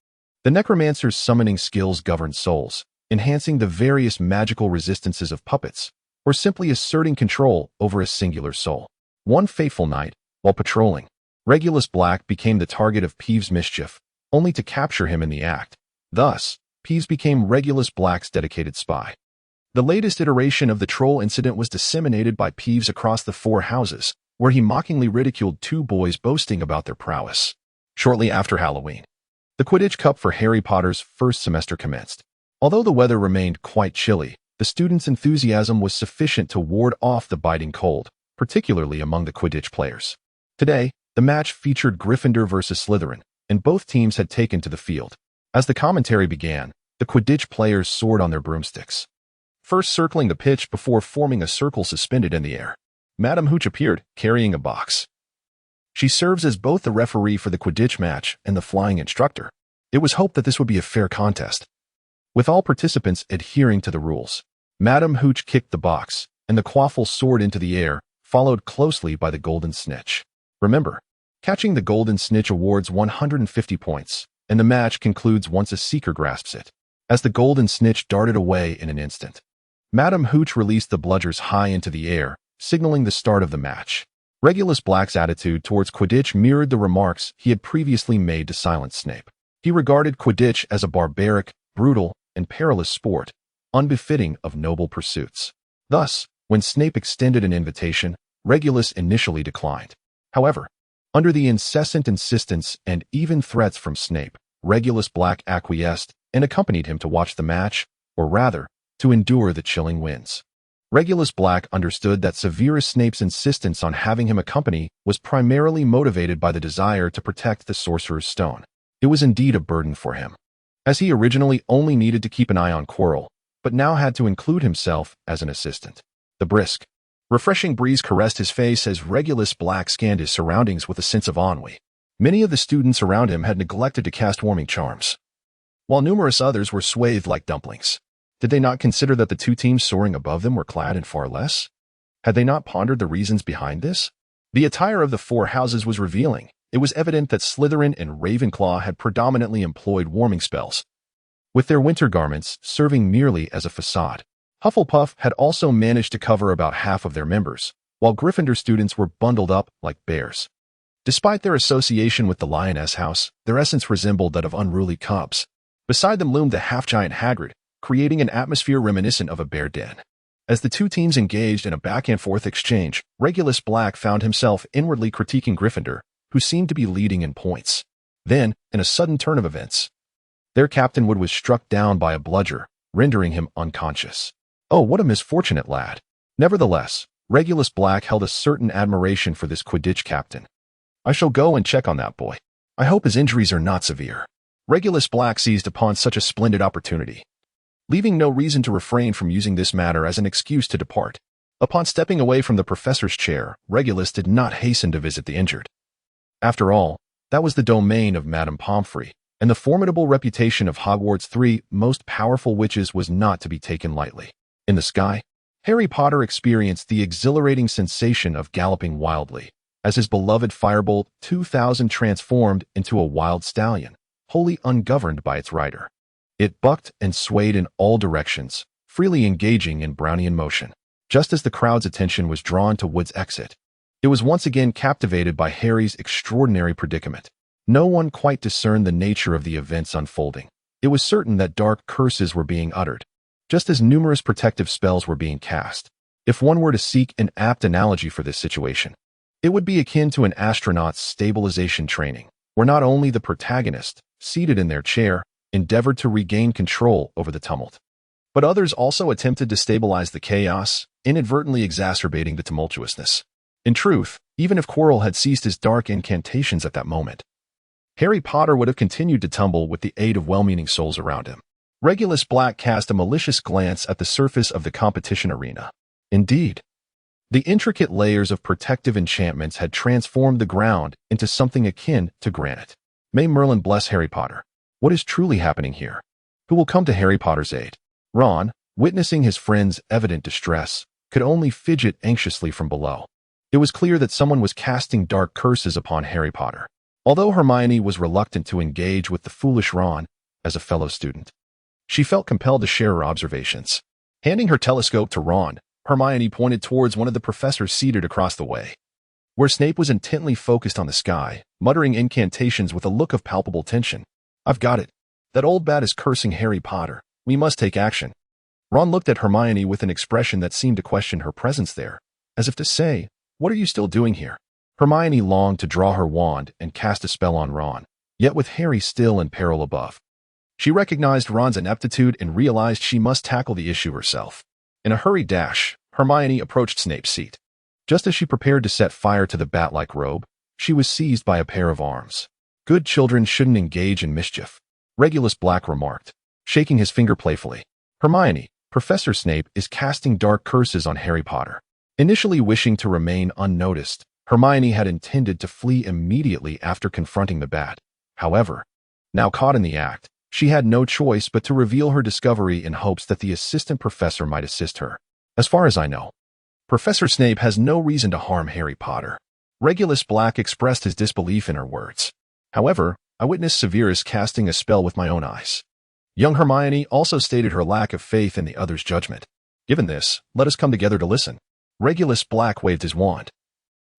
The Necromancer's summoning skills govern souls, enhancing the various magical resistances of puppets, or simply asserting control over a singular soul. One fateful night, while patrolling, Regulus Black became the target of Peeves' mischief, only to capture him in the act. Thus, Peeves became Regulus Black's dedicated spy. The latest iteration of the troll incident was disseminated by Peeves across the 4 houses, where he mockingly ridiculed 2 boys boasting about their prowess. Shortly after Halloween, the Quidditch Cup for Harry Potter's first semester commenced. Although the weather remained quite chilly, the students' enthusiasm was sufficient to ward off the biting cold, particularly among the Quidditch players. Today, the match featured Gryffindor versus Slytherin, and both teams had taken to the field. As the commentary began, the Quidditch players soared on their broomsticks, first circling the pitch before forming a circle suspended in the air. Madame Hooch appeared, carrying a box. She serves as both the referee for the Quidditch match and the flying instructor. It was hoped that this would be a fair contest, with all participants adhering to the rules. Madame Hooch kicked the box, and the quaffle soared into the air, followed closely by the Golden Snitch. Remember, catching the Golden Snitch awards 150 points, and the match concludes once a seeker grasps it. As the Golden Snitch darted away in an instant, Madame Hooch released the bludgers high into the air, signaling the start of the match. Regulus Black's attitude towards Quidditch mirrored the remarks he had previously made to silence Snape. He regarded Quidditch as a barbaric, brutal, and perilous sport, unbefitting of noble pursuits. Thus, when Snape extended an invitation, Regulus initially declined. However, under the incessant insistence and even threats from Snape, Regulus Black acquiesced and accompanied him to watch the match, or rather, to endure the chilling winds. Regulus Black understood that Severus Snape's insistence on having him accompany was primarily motivated by the desire to protect the Sorcerer's Stone. It was indeed a burden for him, as he originally only needed to keep an eye on Quirrell, but now had to include himself as an assistant. The brisk, refreshing breeze caressed his face as Regulus Black scanned his surroundings with a sense of ennui. Many of the students around him had neglected to cast warming charms, while numerous others were swathed like dumplings. Did they not consider that the 2 teams soaring above them were clad in far less? Had they not pondered the reasons behind this? The attire of the 4 houses was revealing. It was evident that Slytherin and Ravenclaw had predominantly employed warming spells, with their winter garments serving merely as a facade. Hufflepuff had also managed to cover about half of their members, while Gryffindor students were bundled up like bears. Despite their association with the Lioness House, their essence resembled that of unruly cubs. Beside them loomed the half-giant Hagrid, creating an atmosphere reminiscent of a bear den. As the 2 teams engaged in a back-and-forth exchange, Regulus Black found himself inwardly critiquing Gryffindor, who seemed to be leading in points. Then, in a sudden turn of events, their captain was struck down by a bludger, rendering him unconscious. Oh, what a misfortunate lad! Nevertheless, Regulus Black held a certain admiration for this Quidditch captain. I shall go and check on that boy. I hope his injuries are not severe. Regulus Black seized upon such a splendid opportunity, leaving no reason to refrain from using this matter as an excuse to depart. Upon stepping away from the professor's chair, Regulus did not hasten to visit the injured. After all, that was the domain of Madame Pomfrey, and the formidable reputation of Hogwarts' three most powerful witches was not to be taken lightly. In the sky, Harry Potter experienced the exhilarating sensation of galloping wildly, as his beloved Firebolt 2000 transformed into a wild stallion, wholly ungoverned by its rider. It bucked and swayed in all directions, freely engaging in Brownian motion. Just as the crowd's attention was drawn to Wood's exit, it was once again captivated by Harry's extraordinary predicament. No one quite discerned the nature of the events unfolding. It was certain that dark curses were being uttered, just as numerous protective spells were being cast. If one were to seek an apt analogy for this situation, it would be akin to an astronaut's stabilization training, where not only the protagonist, seated in their chair, endeavored to regain control over the tumult, but others also attempted to stabilize the chaos, inadvertently exacerbating the tumultuousness. In truth, even if Quirrell had ceased his dark incantations at that moment, Harry Potter would have continued to tumble with the aid of well-meaning souls around him. Regulus Black cast a malicious glance at the surface of the competition arena. Indeed, the intricate layers of protective enchantments had transformed the ground into something akin to granite. May Merlin bless Harry Potter. What is truly happening here? Who will come to Harry Potter's aid? Ron, witnessing his friend's evident distress, could only fidget anxiously from below. It was clear that someone was casting dark curses upon Harry Potter. Although Hermione was reluctant to engage with the foolish Ron as a fellow student, she felt compelled to share her observations. Handing her telescope to Ron, Hermione pointed towards one of the professors seated across the way, where Snape was intently focused on the sky, muttering incantations with a look of palpable tension. I've got it. That old bat is cursing Harry Potter. We must take action. Ron looked at Hermione with an expression that seemed to question her presence there, as if to say, what are you still doing here? Hermione longed to draw her wand and cast a spell on Ron, yet with Harry still in peril above. She recognized Ron's ineptitude and realized she must tackle the issue herself. In a hurried dash, Hermione approached Snape's seat. Just as she prepared to set fire to the bat-like robe, she was seized by a pair of arms. Good children shouldn't engage in mischief, Regulus Black remarked, shaking his finger playfully. Hermione, Professor Snape is casting dark curses on Harry Potter. Initially wishing to remain unnoticed, Hermione had intended to flee immediately after confronting the bat. However, now caught in the act, she had no choice but to reveal her discovery in hopes that the assistant professor might assist her. As far as I know, Professor Snape has no reason to harm Harry Potter. Regulus Black expressed his disbelief in her words. However, I witnessed Severus casting a spell with my own eyes. Young Hermione also stated her lack of faith in the other's judgment. Given this, let us come together to listen. Regulus Black waved his wand,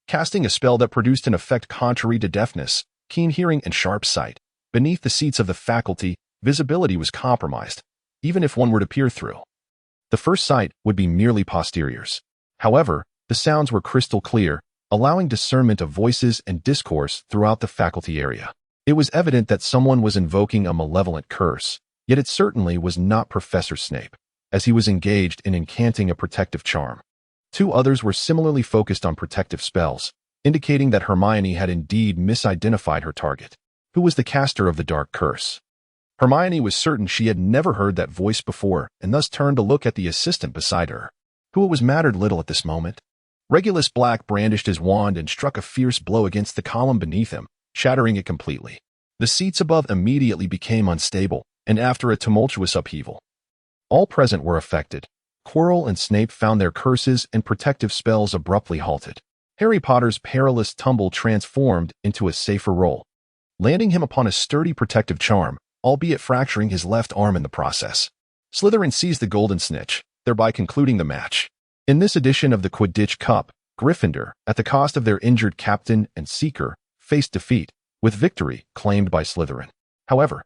casting a spell that produced an effect contrary to deafness, keen hearing, and sharp sight. Beneath the seats of the faculty, visibility was compromised, even if one were to peer through. The first sight would be merely posteriors. However, the sounds were crystal clear, allowing discernment of voices and discourse throughout the faculty area. It was evident that someone was invoking a malevolent curse, yet it certainly was not Professor Snape, as he was engaged in incanting a protective charm. Two others were similarly focused on protective spells, indicating that Hermione had indeed misidentified her target. Who was the caster of the dark curse? Hermione was certain she had never heard that voice before, and thus turned to look at the assistant beside her, who it was mattered little at this moment. Regulus Black brandished his wand and struck a fierce blow against the column beneath him, shattering it completely. The seats above immediately became unstable, and after a tumultuous upheaval, all present were affected. Quirrell and Snape found their curses and protective spells abruptly halted. Harry Potter's perilous tumble transformed into a safer roll, landing him upon a sturdy protective charm, albeit fracturing his left arm in the process. Slytherin seized the golden snitch, thereby concluding the match. In this edition of the Quidditch Cup, Gryffindor, at the cost of their injured captain and seeker, faced defeat, with victory claimed by Slytherin. However,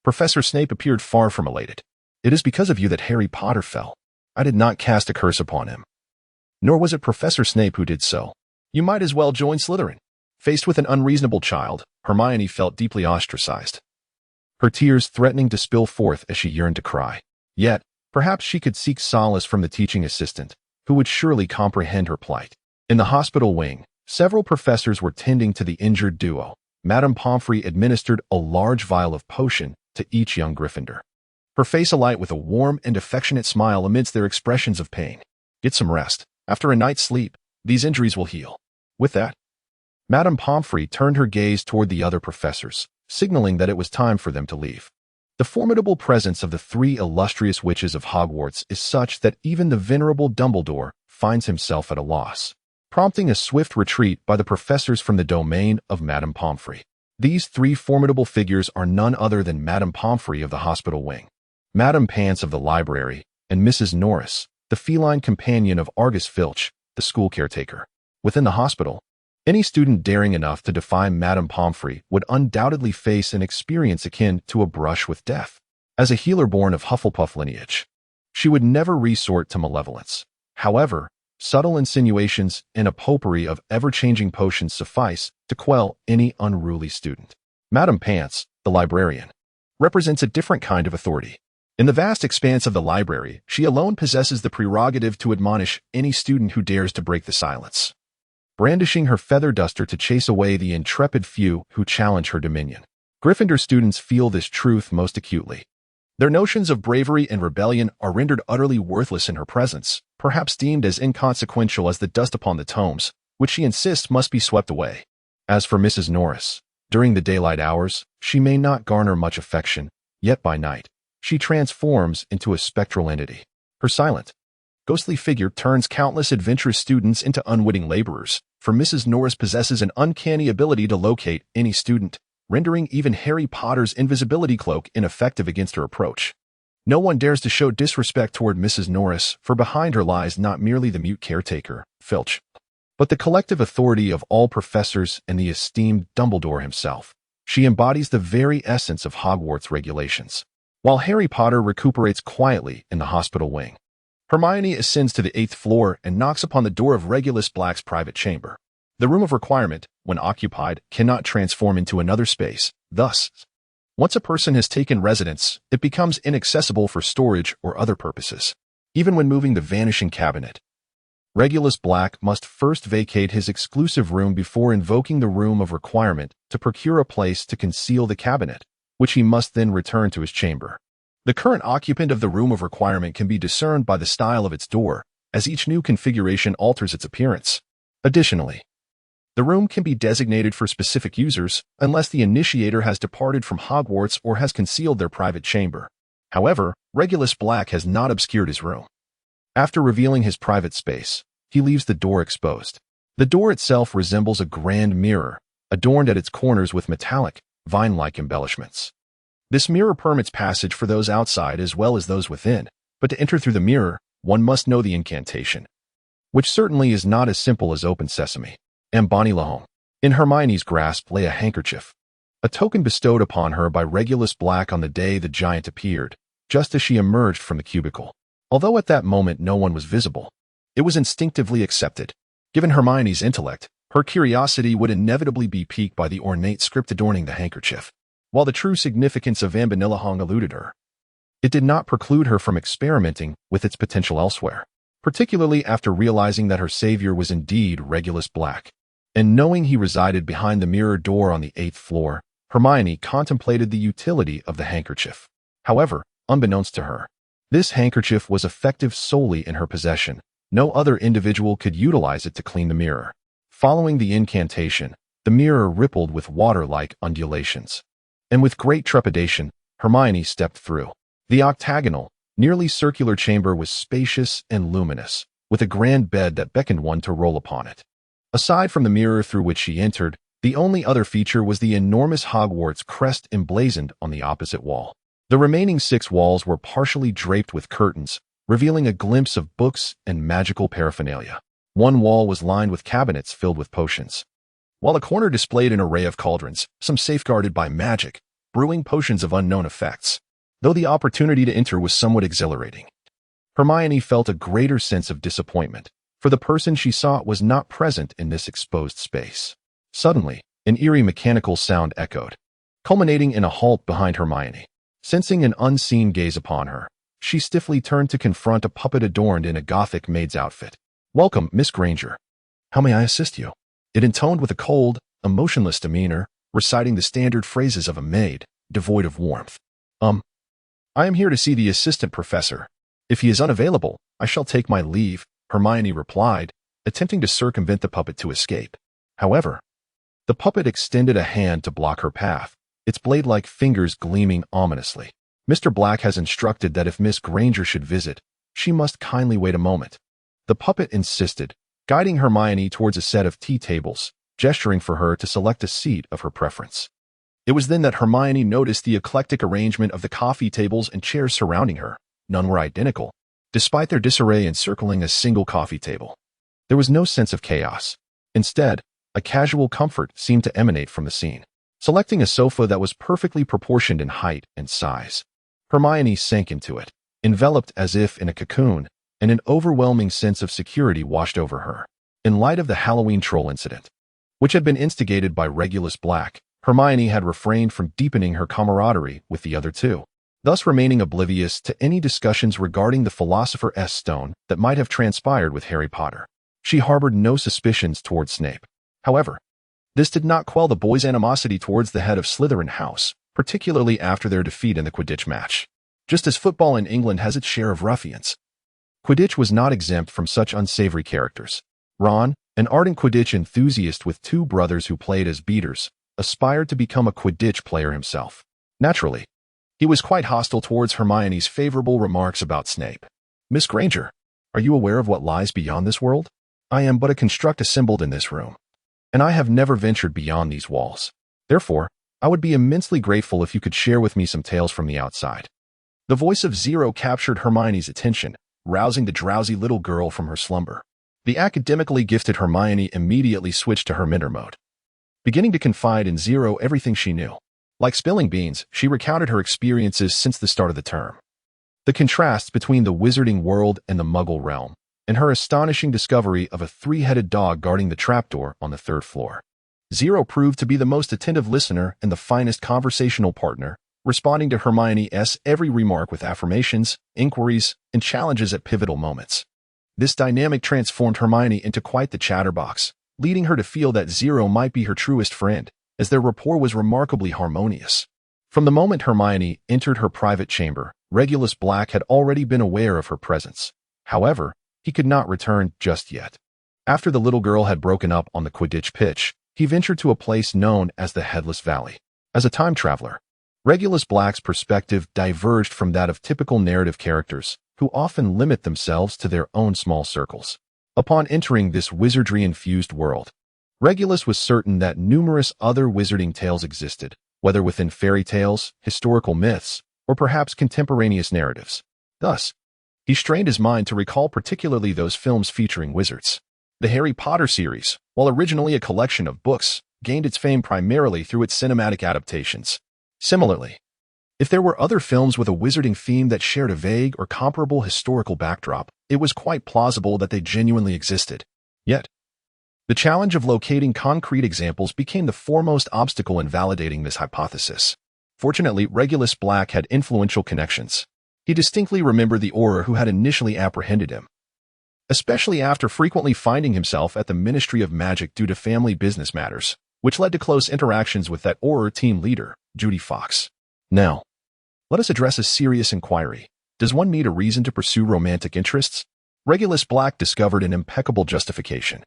Professor Snape appeared far from elated. It is because of you that Harry Potter fell. I did not cast a curse upon him. Nor was it Professor Snape who did so. You might as well join Slytherin. Faced with an unreasonable child, Hermione felt deeply ostracized, her tears threatening to spill forth as she yearned to cry. Yet, perhaps she could seek solace from the teaching assistant, who would surely comprehend her plight. In the hospital wing, several professors were tending to the injured duo. Madame Pomfrey administered a large vial of potion to each young Gryffindor, her face alight with a warm and affectionate smile amidst their expressions of pain. Get some rest. After a night's sleep, these injuries will heal. With that, Madame Pomfrey turned her gaze toward the other professors, signaling that it was time for them to leave. The formidable presence of the three illustrious witches of Hogwarts is such that even the venerable Dumbledore finds himself at a loss, prompting a swift retreat by the professors from the domain of Madame Pomfrey. These three formidable figures are none other than Madame Pomfrey of the hospital wing, Madame Pants of the library, and Mrs. Norris, the feline companion of Argus Filch, the school caretaker. Within the hospital, any student daring enough to defy Madame Pomfrey would undoubtedly face an experience akin to a brush with death. As a healer born of Hufflepuff lineage, she would never resort to malevolence. However, subtle insinuations and a potpourri of ever-changing potions suffice to quell any unruly student. Madame Pants, the librarian, represents a different kind of authority. In the vast expanse of the library, she alone possesses the prerogative to admonish any student who dares to break the silence, brandishing her feather duster to chase away the intrepid few who challenge her dominion. Gryffindor students feel this truth most acutely. Their notions of bravery and rebellion are rendered utterly worthless in her presence, perhaps deemed as inconsequential as the dust upon the tomes, which she insists must be swept away. As for Mrs. Norris, during the daylight hours, she may not garner much affection, yet by night, she transforms into a spectral entity. Her silent, ghostly figure turns countless adventurous students into unwitting laborers, for Mrs. Norris possesses an uncanny ability to locate any student, rendering even Harry Potter's invisibility cloak ineffective against her approach. No one dares to show disrespect toward Mrs. Norris, for behind her lies not merely the mute caretaker, Filch, but the collective authority of all professors and the esteemed Dumbledore himself. She embodies the very essence of Hogwarts regulations. While Harry Potter recuperates quietly in the hospital wing, Hermione ascends to the 8th floor and knocks upon the door of Regulus Black's private chamber. The room of requirement, when occupied, cannot transform into another space. Thus, once a person has taken residence, it becomes inaccessible for storage or other purposes. Even when moving the vanishing cabinet, Regulus Black must first vacate his exclusive room before invoking the room of requirement to procure a place to conceal the cabinet, which he must then return to his chamber. The current occupant of the room of requirement can be discerned by the style of its door, as each new configuration alters its appearance. Additionally, the room can be designated for specific users unless the initiator has departed from Hogwarts or has concealed their private chamber. However, Regulus Black has not obscured his room. After revealing his private space, he leaves the door exposed. The door itself resembles a grand mirror, adorned at its corners with metallic, vine-like embellishments. This mirror permits passage for those outside as well as those within, but to enter through the mirror, one must know the incantation, which certainly is not as simple as open sesame. Bonnie Lahome. In Hermione's grasp lay a handkerchief, a token bestowed upon her by Regulus Black on the day the giant appeared, just as she emerged from the cubicle. Although at that moment no one was visible, it was instinctively accepted. Given Hermione's intellect, her curiosity would inevitably be piqued by the ornate script adorning the handkerchief. While the true significance of Ambonillahong eluded her, it did not preclude her from experimenting with its potential elsewhere, particularly after realizing that her savior was indeed Regulus Black. And knowing he resided behind the mirror door on the 8th floor, Hermione contemplated the utility of the handkerchief. However, unbeknownst to her, this handkerchief was effective solely in her possession. No other individual could utilize it to clean the mirror. Following the incantation, the mirror rippled with water-like undulations, and with great trepidation, Hermione stepped through. The octagonal, nearly circular chamber was spacious and luminous, with a grand bed that beckoned one to roll upon it. Aside from the mirror through which she entered, the only other feature was the enormous Hogwarts crest emblazoned on the opposite wall. The remaining 6 walls were partially draped with curtains, revealing a glimpse of books and magical paraphernalia. One wall was lined with cabinets filled with potions, while a corner displayed an array of cauldrons, some safeguarded by magic, brewing potions of unknown effects. Though the opportunity to enter was somewhat exhilarating, Hermione felt a greater sense of disappointment, for the person she sought was not present in this exposed space. Suddenly, an eerie mechanical sound echoed, culminating in a halt behind Hermione. Sensing an unseen gaze upon her, She stiffly turned to confront a puppet adorned in a Gothic maid's outfit. "Welcome, Miss Granger. How may I assist you?" It intoned with a cold, emotionless demeanor, reciting the standard phrases of a maid, devoid of warmth. I am here to see the assistant professor. If he is unavailable, I shall take my leave," Hermione replied, attempting to circumvent the puppet to escape. However, the puppet extended a hand to block her path, its blade-like fingers gleaming ominously. "Mr. Black has instructed that if Miss Granger should visit, she must kindly wait a moment." The puppet insisted, guiding Hermione towards a set of tea tables, gesturing for her to select a seat of her preference. It was then that Hermione noticed the eclectic arrangement of the coffee tables and chairs surrounding her. None were identical, despite their disarray encircling a single coffee table. There was no sense of chaos. Instead, a casual comfort seemed to emanate from the scene. Selecting a sofa that was perfectly proportioned in height and size, Hermione sank into it, enveloped as if in a cocoon, and an overwhelming sense of security washed over her. In light of the Halloween troll incident, which had been instigated by Regulus Black, Hermione had refrained from deepening her camaraderie with the other two, thus remaining oblivious to any discussions regarding the Philosopher's Stone that might have transpired with Harry Potter. She harbored no suspicions towards Snape. However, this did not quell the boys' animosity towards the head of Slytherin house, particularly after their defeat in the Quidditch match. Just as football in England has its share of ruffians, Quidditch was not exempt from such unsavory characters. Ron, an ardent Quidditch enthusiast with two brothers who played as beaters, aspired to become a Quidditch player himself. Naturally, he was quite hostile towards Hermione's favorable remarks about Snape. "Miss Granger, are you aware of what lies beyond this world? I am but a construct assembled in this room, and I have never ventured beyond these walls. Therefore, I would be immensely grateful if you could share with me some tales from the outside." The voice of Zero captured Hermione's attention, rousing the drowsy little girl from her slumber. The academically gifted Hermione immediately switched to her mentor mode, beginning to confide in Zero everything she knew. Like spilling beans, she recounted her experiences since the start of the term. The contrasts between the wizarding world and the Muggle realm, and her astonishing discovery of a three-headed dog guarding the trapdoor on the third floor. Zero proved to be the most attentive listener and the finest conversational partner, responding to Hermione's every remark with affirmations, inquiries, and challenges at pivotal moments. This dynamic transformed Hermione into quite the chatterbox, leading her to feel that Zero might be her truest friend, as their rapport was remarkably harmonious. From the moment Hermione entered her private chamber, Regulus Black had already been aware of her presence. However, he could not return just yet. After the little girl had broken up on the Quidditch pitch, he ventured to a place known as the Headless Valley. As a time traveler, Regulus Black's perspective diverged from that of typical narrative characters, who often limit themselves to their own small circles. Upon entering this wizardry-infused world, Regulus was certain that numerous other wizarding tales existed, whether within fairy tales, historical myths, or perhaps contemporaneous narratives. Thus, he strained his mind to recall particularly those films featuring wizards. The Harry Potter series, while originally a collection of books, gained its fame primarily through its cinematic adaptations. Similarly, if there were other films with a wizarding theme that shared a vague or comparable historical backdrop, it was quite plausible that they genuinely existed. Yet, the challenge of locating concrete examples became the foremost obstacle in validating this hypothesis. Fortunately, Regulus Black had influential connections. He distinctly remembered the Auror who had initially apprehended him, especially after frequently finding himself at the Ministry of Magic due to family business matters, which led to close interactions with that Auror team leader, Judy Fox. Now, let us address a serious inquiry. Does one need a reason to pursue romantic interests? Regulus Black discovered an impeccable justification,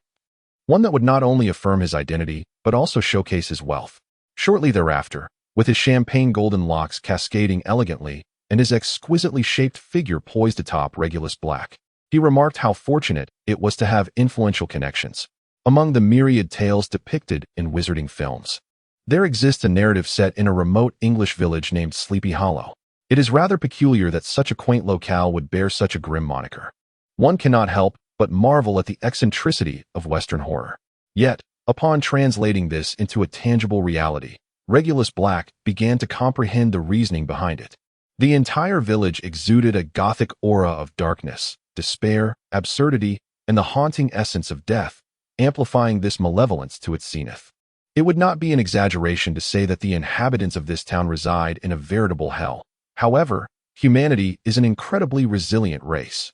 one that would not only affirm his identity, but also showcase his wealth. Shortly thereafter, with his champagne golden locks cascading elegantly and his exquisitely shaped figure poised atop Regulus Black, he remarked how fortunate it was to have influential connections. Among the myriad tales depicted in wizarding films, there exists a narrative set in a remote English village named Sleepy Hollow. It is rather peculiar that such a quaint locale would bear such a grim moniker. One cannot help but marvel at the eccentricity of Western horror. Yet, upon translating this into a tangible reality, Regulus Black began to comprehend the reasoning behind it. The entire village exuded a gothic aura of darkness, despair, absurdity, and the haunting essence of death, amplifying this malevolence to its zenith. It would not be an exaggeration to say that the inhabitants of this town reside in a veritable hell. However, Humanity is an incredibly resilient race,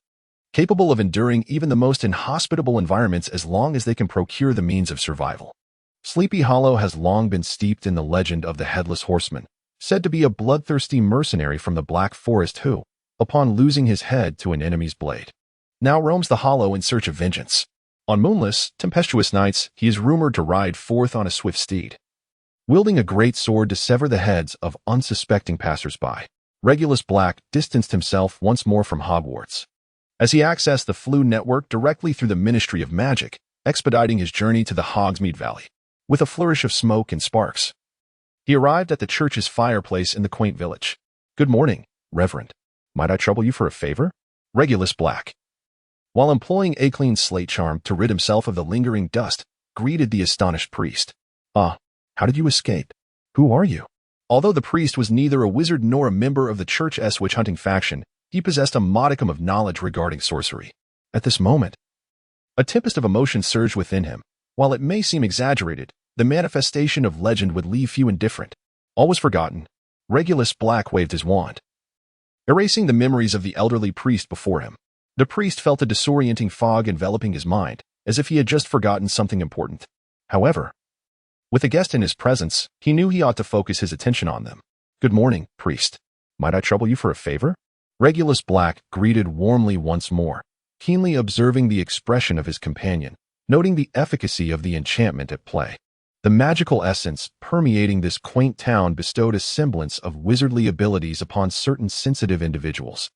capable of enduring even the most inhospitable environments as long as they can procure the means of survival. Sleepy Hollow has long been steeped in the legend of the Headless Horseman, said to be a bloodthirsty mercenary from the Black Forest who, upon losing his head to an enemy's blade, now roams the Hollow in search of vengeance. On moonless, tempestuous nights, he is rumored to ride forth on a swift steed, wielding a great sword to sever the heads of unsuspecting passers-by. Regulus Black distanced himself once more from Hogwarts, as he accessed the Floo network directly through the Ministry of Magic, expediting his journey to the Hogsmeade Valley. With a flourish of smoke and sparks, he arrived at the church's fireplace in the quaint village. "Good morning, Reverend. Might I trouble you for a favor?" Regulus Black, while employing a clean slate charm to rid himself of the lingering dust, greeted the astonished priest. "Ah, how did you escape? Who are you?" Although the priest was neither a wizard nor a member of the church's witch-hunting faction, he possessed a modicum of knowledge regarding sorcery. At this moment, a tempest of emotion surged within him. While it may seem exaggerated, the manifestation of legend would leave few indifferent. All was forgotten. Regulus Black waved his wand, erasing the memories of the elderly priest before him. The priest felt a disorienting fog enveloping his mind, as if he had just forgotten something important. However, with a guest in his presence, he knew he ought to focus his attention on them. "Good morning, priest. Might I trouble you for a favor?" Regulus Black greeted warmly once more, keenly observing the expression of his companion, noting the efficacy of the enchantment at play. The magical essence permeating this quaint town bestowed a semblance of wizardly abilities upon certain sensitive individuals,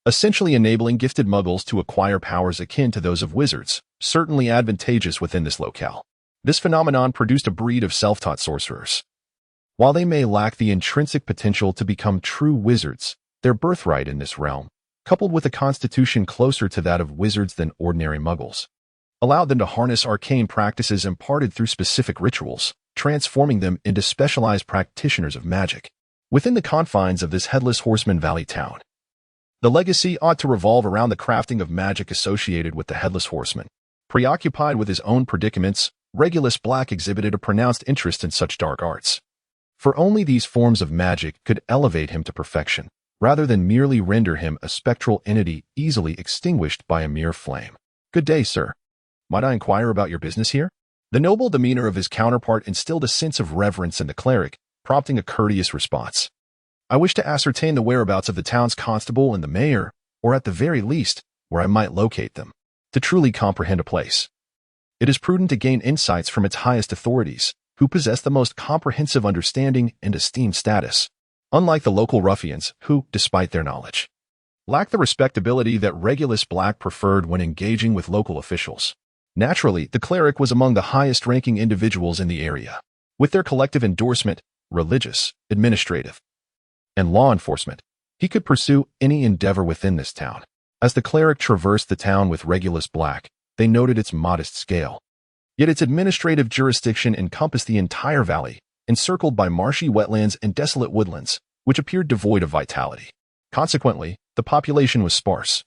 essentially enabling gifted muggles to acquire powers akin to those of wizards, certainly advantageous within this locale. This phenomenon produced a breed of self-taught sorcerers. While they may lack the intrinsic potential to become true wizards, their birthright in this realm, coupled with a constitution closer to that of wizards than ordinary muggles, allowed them to harness arcane practices imparted through specific rituals, transforming them into specialized practitioners of magic. Within the confines of this Headless Horseman Valley town, the legacy ought to revolve around the crafting of magic associated with the Headless Horseman. Preoccupied with his own predicaments, Regulus Black exhibited a pronounced interest in such dark arts, for only these forms of magic could elevate him to perfection, rather than merely render him a spectral entity easily extinguished by a mere flame. "Good day, sir. Might I inquire about your business here?" The noble demeanor of his counterpart instilled a sense of reverence in the cleric, prompting a courteous response. "I wish to ascertain the whereabouts of the town's constable and the mayor, or at the very least, where I might locate them. To truly comprehend a place, it is prudent to gain insights from its highest authorities, who possess the most comprehensive understanding and esteemed status, unlike the local ruffians who, despite their knowledge, lack the respectability that Regulus Black preferred when engaging with local officials." Naturally, the cleric was among the highest-ranking individuals in the area. With their collective endorsement, religious, administrative, and law enforcement, he could pursue any endeavor within this town. As the cleric traversed the town with Regulus Black, they noted its modest scale. Yet its administrative jurisdiction encompassed the entire valley, encircled by marshy wetlands and desolate woodlands, which appeared devoid of vitality. Consequently, the population was sparse,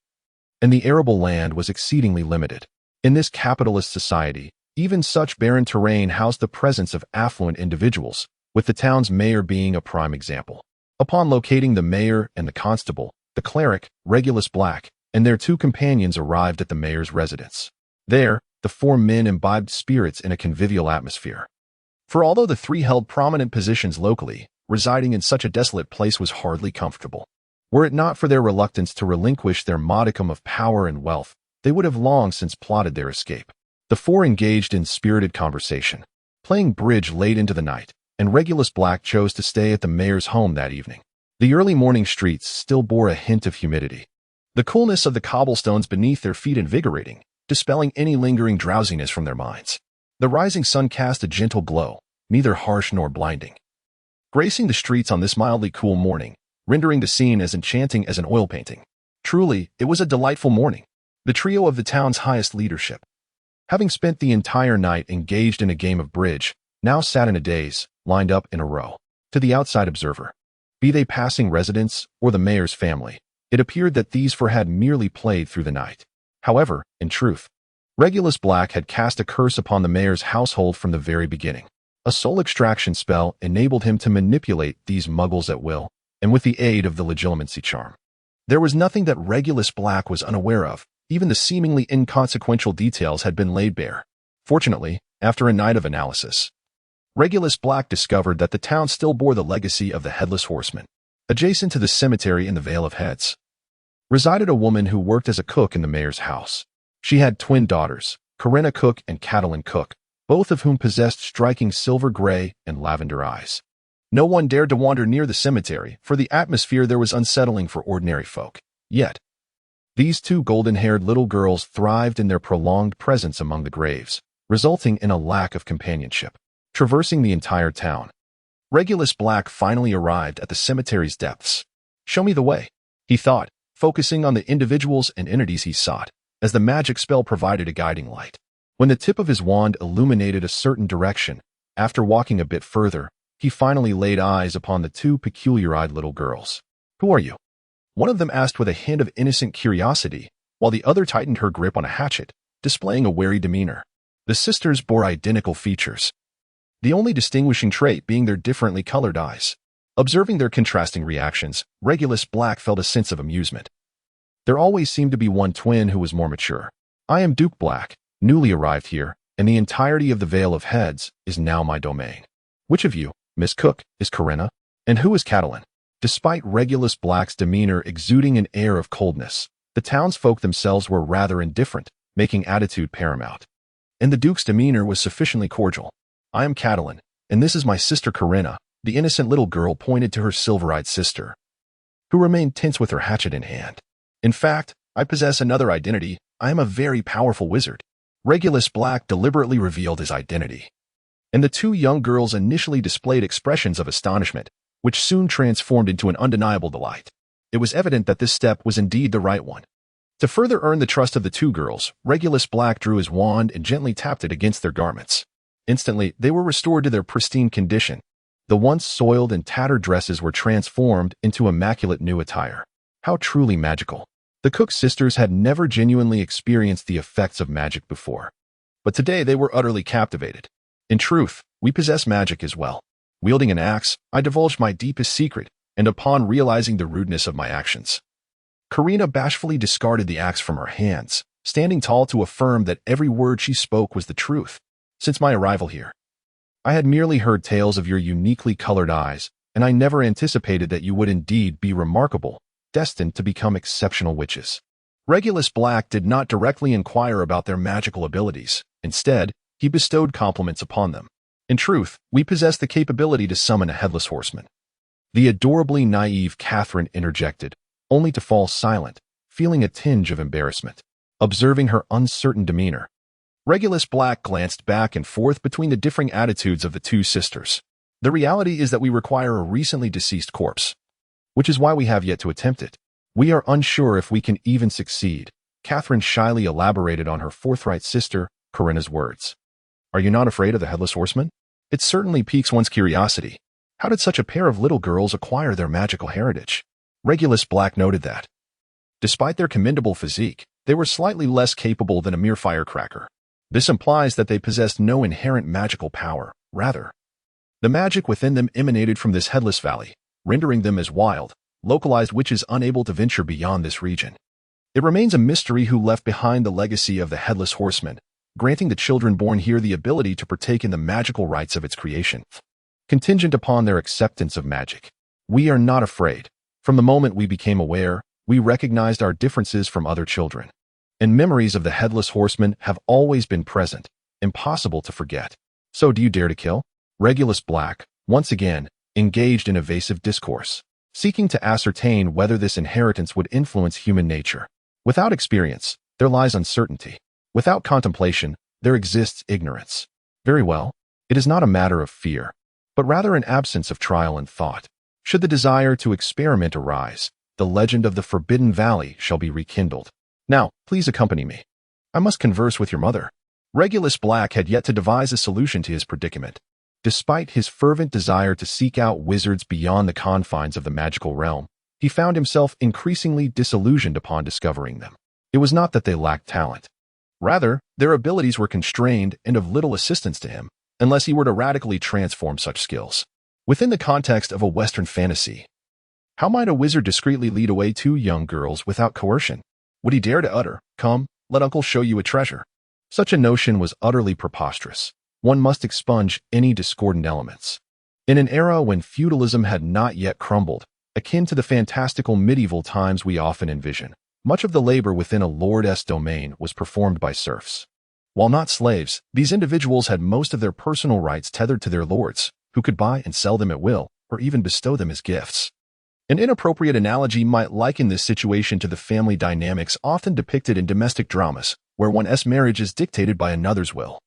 and the arable land was exceedingly limited. In this capitalist society, even such barren terrain housed the presence of affluent individuals, with the town's mayor being a prime example. Upon locating the mayor and the constable, the cleric, Regulus Black, and their two companions arrived at the mayor's residence. There, the four men imbibed spirits in a convivial atmosphere. For although the three held prominent positions locally, residing in such a desolate place was hardly comfortable. Were it not for their reluctance to relinquish their modicum of power and wealth, they would have long since plotted their escape. The four engaged in spirited conversation, playing bridge late into the night, and Regulus Black chose to stay at the mayor's home that evening. The early morning streets still bore a hint of humidity, the coolness of the cobblestones beneath their feet invigorating, dispelling any lingering drowsiness from their minds. The rising sun cast a gentle glow, neither harsh nor blinding, gracing the streets on this mildly cool morning, rendering the scene as enchanting as an oil painting. Truly, it was a delightful morning. The trio of the town's highest leadership, having spent the entire night engaged in a game of bridge, now sat in a daze, lined up in a row. To the outside observer, be they passing residents or the mayor's family, it appeared that these four had merely played through the night. However, in truth, Regulus Black had cast a curse upon the mayor's household from the very beginning. A soul extraction spell enabled him to manipulate these muggles at will, and with the aid of the legilimency charm, There was nothing that Regulus Black was unaware of. Even the seemingly inconsequential details had been laid bare. Fortunately, after a night of analysis, Regulus Black discovered that the town still bore the legacy of the Headless Horseman. Adjacent to the cemetery in the Vale of Heads resided a woman who worked as a cook in the mayor's house. She had twin daughters, Corinna Cook and Catalin Cook, both of whom possessed striking silver gray and lavender eyes. No one dared to wander near the cemetery, for the atmosphere there was unsettling for ordinary folk. Yet, these two golden-haired little girls thrived in their prolonged presence among the graves, resulting in a lack of companionship. Traversing the entire town, Regulus Black finally arrived at the cemetery's depths. "Show me the way," he thought, focusing on the individuals and entities he sought, as the magic spell provided a guiding light. When the tip of his wand illuminated a certain direction, after walking a bit further, he finally laid eyes upon the two peculiar-eyed little girls. "Who are you?" one of them asked with a hint of innocent curiosity, while the other tightened her grip on a hatchet, displaying a wary demeanor. The sisters bore identical features, the only distinguishing trait being their differently colored eyes. Observing their contrasting reactions, Regulus Black felt a sense of amusement. There always seemed to be one twin who was more mature. "I am Duke Black, newly arrived here, and the entirety of the Vale of Heads is now my domain. Which of you, Miss Cook, is Corinna? And who is Catalin?" Despite Regulus Black's demeanor exuding an air of coldness, the townsfolk themselves were rather indifferent, making attitude paramount. And the Duke's demeanor was sufficiently cordial. "I am Catalin, and this is my sister Corinna." The innocent little girl pointed to her silver-eyed sister, who remained tense with her hatchet in hand. "In fact, I possess another identity. I am a very powerful wizard." Regulus Black deliberately revealed his identity, and the two young girls initially displayed expressions of astonishment, which soon transformed into an undeniable delight. It was evident that this step was indeed the right one. To further earn the trust of the two girls, Regulus Black drew his wand and gently tapped it against their garments. Instantly, they were restored to their pristine condition. The once soiled and tattered dresses were transformed into immaculate new attire. How truly magical. The Cook sisters had never genuinely experienced the effects of magic before, but today they were utterly captivated. "In truth, we possess magic as well." Wielding an axe, I divulged my deepest secret, and upon realizing the rudeness of my actions, Corinna bashfully discarded the axe from her hands, standing tall to affirm that every word she spoke was the truth. "Since my arrival here, I had merely heard tales of your uniquely colored eyes, and I never anticipated that you would indeed be remarkable, destined to become exceptional witches." Regulus Black did not directly inquire about their magical abilities. Instead, he bestowed compliments upon them. "In truth, we possess the capability to summon a Headless Horseman." The adorably naive Catherine interjected, only to fall silent, feeling a tinge of embarrassment. Observing her uncertain demeanor, Regulus Black glanced back and forth between the differing attitudes of the two sisters. "The reality is that we require a recently deceased corpse, which is why we have yet to attempt it. We are unsure if we can even succeed." Catherine shyly elaborated on her forthright sister, Corinna's words. "Are you not afraid of the Headless Horseman? It certainly piques one's curiosity. How did such a pair of little girls acquire their magical heritage?" Regulus Black noted that, despite their commendable physique, they were slightly less capable than a mere firecracker. This implies that they possessed no inherent magical power. Rather, the magic within them emanated from this headless valley, rendering them as wild, localized witches unable to venture beyond this region. It remains a mystery who left behind the legacy of the Headless Horseman, granting the children born here the ability to partake in the magical rites of its creation, contingent upon their acceptance of magic. "We are not afraid. From the moment we became aware, we recognized our differences from other children, and memories of the Headless Horseman have always been present, impossible to forget." "So do you dare to kill?" Regulus Black, once again, engaged in evasive discourse, seeking to ascertain whether this inheritance would influence human nature. "Without experience, there lies uncertainty. Without contemplation, there exists ignorance." "Very well. It is not a matter of fear, but rather an absence of trial and thought. Should the desire to experiment arise, the legend of the Forbidden Valley shall be rekindled. Now, please accompany me. I must converse with your mother." Regulus Black had yet to devise a solution to his predicament. Despite his fervent desire to seek out wizards beyond the confines of the magical realm, he found himself increasingly disillusioned upon discovering them. It was not that they lacked talent. Rather, their abilities were constrained and of little assistance to him, unless he were to radically transform such skills. Within the context of a Western fantasy, How might a wizard discreetly lead away two young girls without coercion? Would he dare to utter, "Come, let uncle show you a treasure"? Such a notion was utterly preposterous. One must expunge any discordant elements. In an era when feudalism had not yet crumbled, akin to the fantastical medieval times we often envision, much of the labor within a lord's domain was performed by serfs. While not slaves, these individuals had most of their personal rights tethered to their lords, who could buy and sell them at will, or even bestow them as gifts. An inappropriate analogy might liken this situation to the family dynamics often depicted in domestic dramas, where one's marriage is dictated by another's will,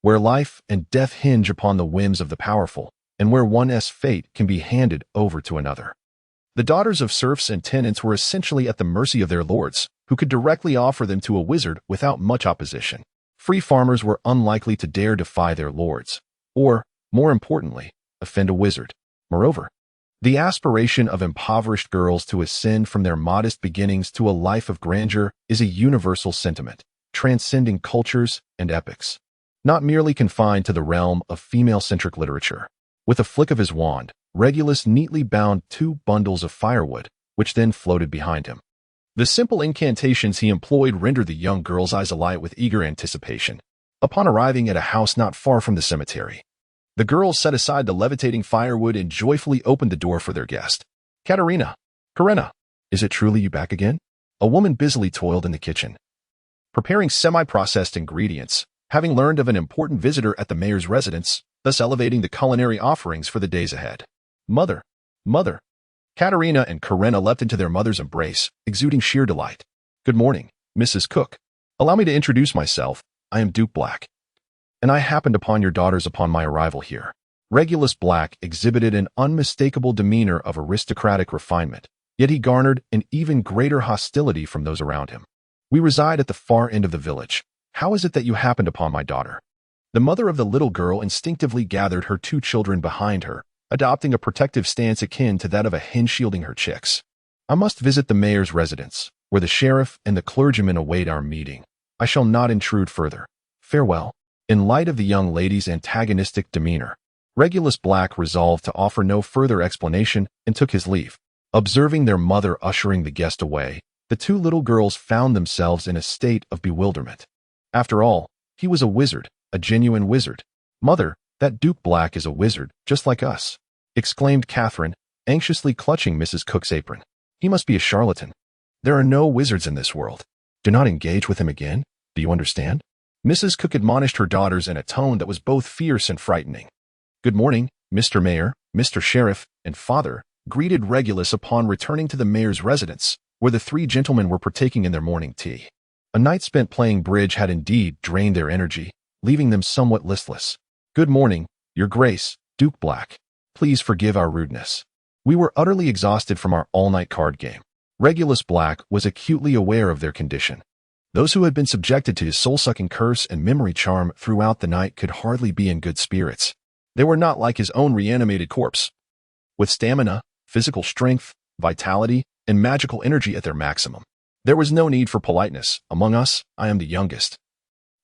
where life and death hinge upon the whims of the powerful, and where one's fate can be handed over to another. The daughters of serfs and tenants were essentially at the mercy of their lords, who could directly offer them to a wizard without much opposition. Free farmers were unlikely to dare defy their lords, or, more importantly, offend a wizard. Moreover, the aspiration of impoverished girls to ascend from their modest beginnings to a life of grandeur is a universal sentiment, transcending cultures and epochs, not merely confined to the realm of female-centric literature. With a flick of his wand, Regulus neatly bound 2 bundles of firewood, which then floated behind him. The simple incantations he employed rendered the young girl's eyes alight with eager anticipation. Upon arriving at a house not far from the cemetery, the girls set aside the levitating firewood and joyfully opened the door for their guest. Katerina, is it truly you back again? A woman busily toiled in the kitchen, preparing semi-processed ingredients, having learned of an important visitor at the mayor's residence, thus elevating the culinary offerings for the days ahead. Mother! Katerina and Karenna leapt into their mother's embrace, exuding sheer delight. Good morning, Mrs. Cook. Allow me to introduce myself. I am Duke Black, and I happened upon your daughters upon my arrival here. Regulus Black exhibited an unmistakable demeanor of aristocratic refinement, yet he garnered an even greater hostility from those around him. We reside at the far end of the village. How is it that you happened upon my daughter? The mother of the little girl instinctively gathered her 2 children behind her, adopting a protective stance akin to that of a hen shielding her chicks. I must visit the mayor's residence, where the sheriff and the clergyman await our meeting. I shall not intrude further. Farewell. In light of the young lady's antagonistic demeanor, Regulus Black resolved to offer no further explanation and took his leave. Observing their mother ushering the guest away, the 2 little girls found themselves in a state of bewilderment. After all, he was a wizard, a genuine wizard. Mother, that Duke Black is a wizard, just like us, exclaimed Catherine, anxiously clutching Mrs. Cook's apron. He must be a charlatan. There are no wizards in this world. Do not engage with him again. Do you understand? Mrs. Cook admonished her daughters in a tone that was both fierce and frightening. Good morning, Mr. Mayor, Mr. Sheriff, and Father, greeted Regulus upon returning to the mayor's residence, where the 3 gentlemen were partaking in their morning tea. A night spent playing bridge had indeed drained their energy, leaving them somewhat listless. Good morning, Your Grace, Duke Black. Please forgive our rudeness. We were utterly exhausted from our all-night card game. Regulus Black was acutely aware of their condition. Those who had been subjected to his soul-sucking curse and memory charm throughout the night could hardly be in good spirits. They were not like his own reanimated corpse, with stamina, physical strength, vitality, and magical energy at their maximum. There was no need for politeness. Among us, I am the youngest,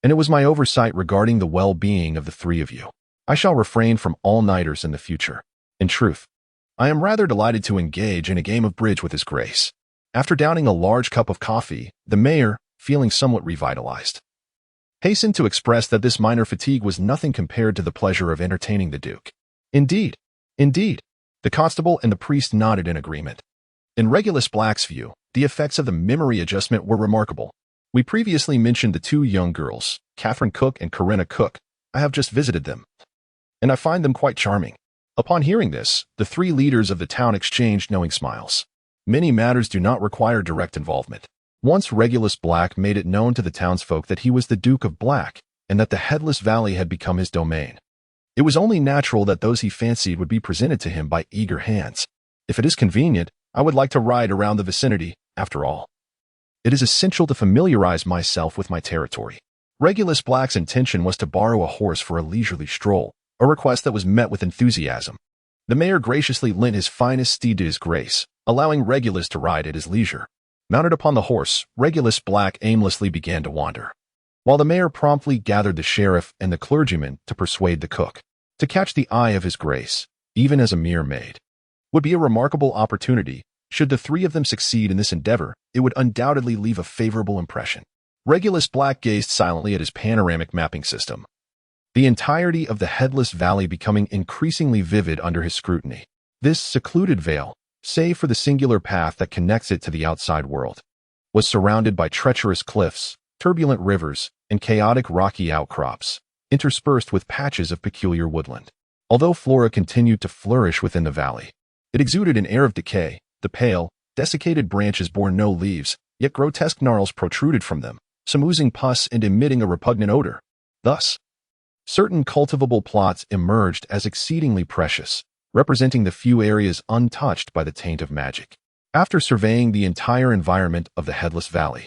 and it was my oversight regarding the well-being of the 3 of you. I shall refrain from all-nighters in the future. In truth, I am rather delighted to engage in a game of bridge with His Grace. After downing a large cup of coffee, the mayor, feeling somewhat revitalized, hastened to express that this minor fatigue was nothing compared to the pleasure of entertaining the Duke. Indeed. The constable and the priest nodded in agreement. In Regulus Black's view, the effects of the memory adjustment were remarkable. We previously mentioned the 2 young girls, Catherine Cook and Karenna Cook. I have just visited them, and I find them quite charming. Upon hearing this, the 3 leaders of the town exchanged knowing smiles. Many matters do not require direct involvement. Once Regulus Black made it known to the townsfolk that he was the Duke of Black, and that the Headless Valley had become his domain. It was only natural that those he fancied would be presented to him by eager hands. If it is convenient, I would like to ride around the vicinity, after all. It is essential to familiarize myself with my territory. Regulus Black's intention was to borrow a horse for a leisurely stroll, a request that was met with enthusiasm. The mayor graciously lent his finest steed to His Grace, allowing Regulus to ride at his leisure. Mounted upon the horse, Regulus Black aimlessly began to wander, while the mayor promptly gathered the sheriff and the clergyman to persuade the cook to catch the eye of His Grace, even as a mere maid. would be a remarkable opportunity. Should the three of them succeed in this endeavor, it would undoubtedly leave a favorable impression. Regulus Black gazed silently at his panoramic mapping system, the entirety of the Headless Valley becoming increasingly vivid under his scrutiny. This secluded vale, save for the singular path that connects it to the outside world, was surrounded by treacherous cliffs, turbulent rivers, and chaotic rocky outcrops, interspersed with patches of peculiar woodland. Although flora continued to flourish within the valley, it exuded an air of decay. The pale, desiccated branches bore no leaves, yet grotesque gnarls protruded from them, some oozing pus and emitting a repugnant odor. Thus, certain cultivable plots emerged as exceedingly precious, representing the few areas untouched by the taint of magic. After surveying the entire environment of the Headless Valley,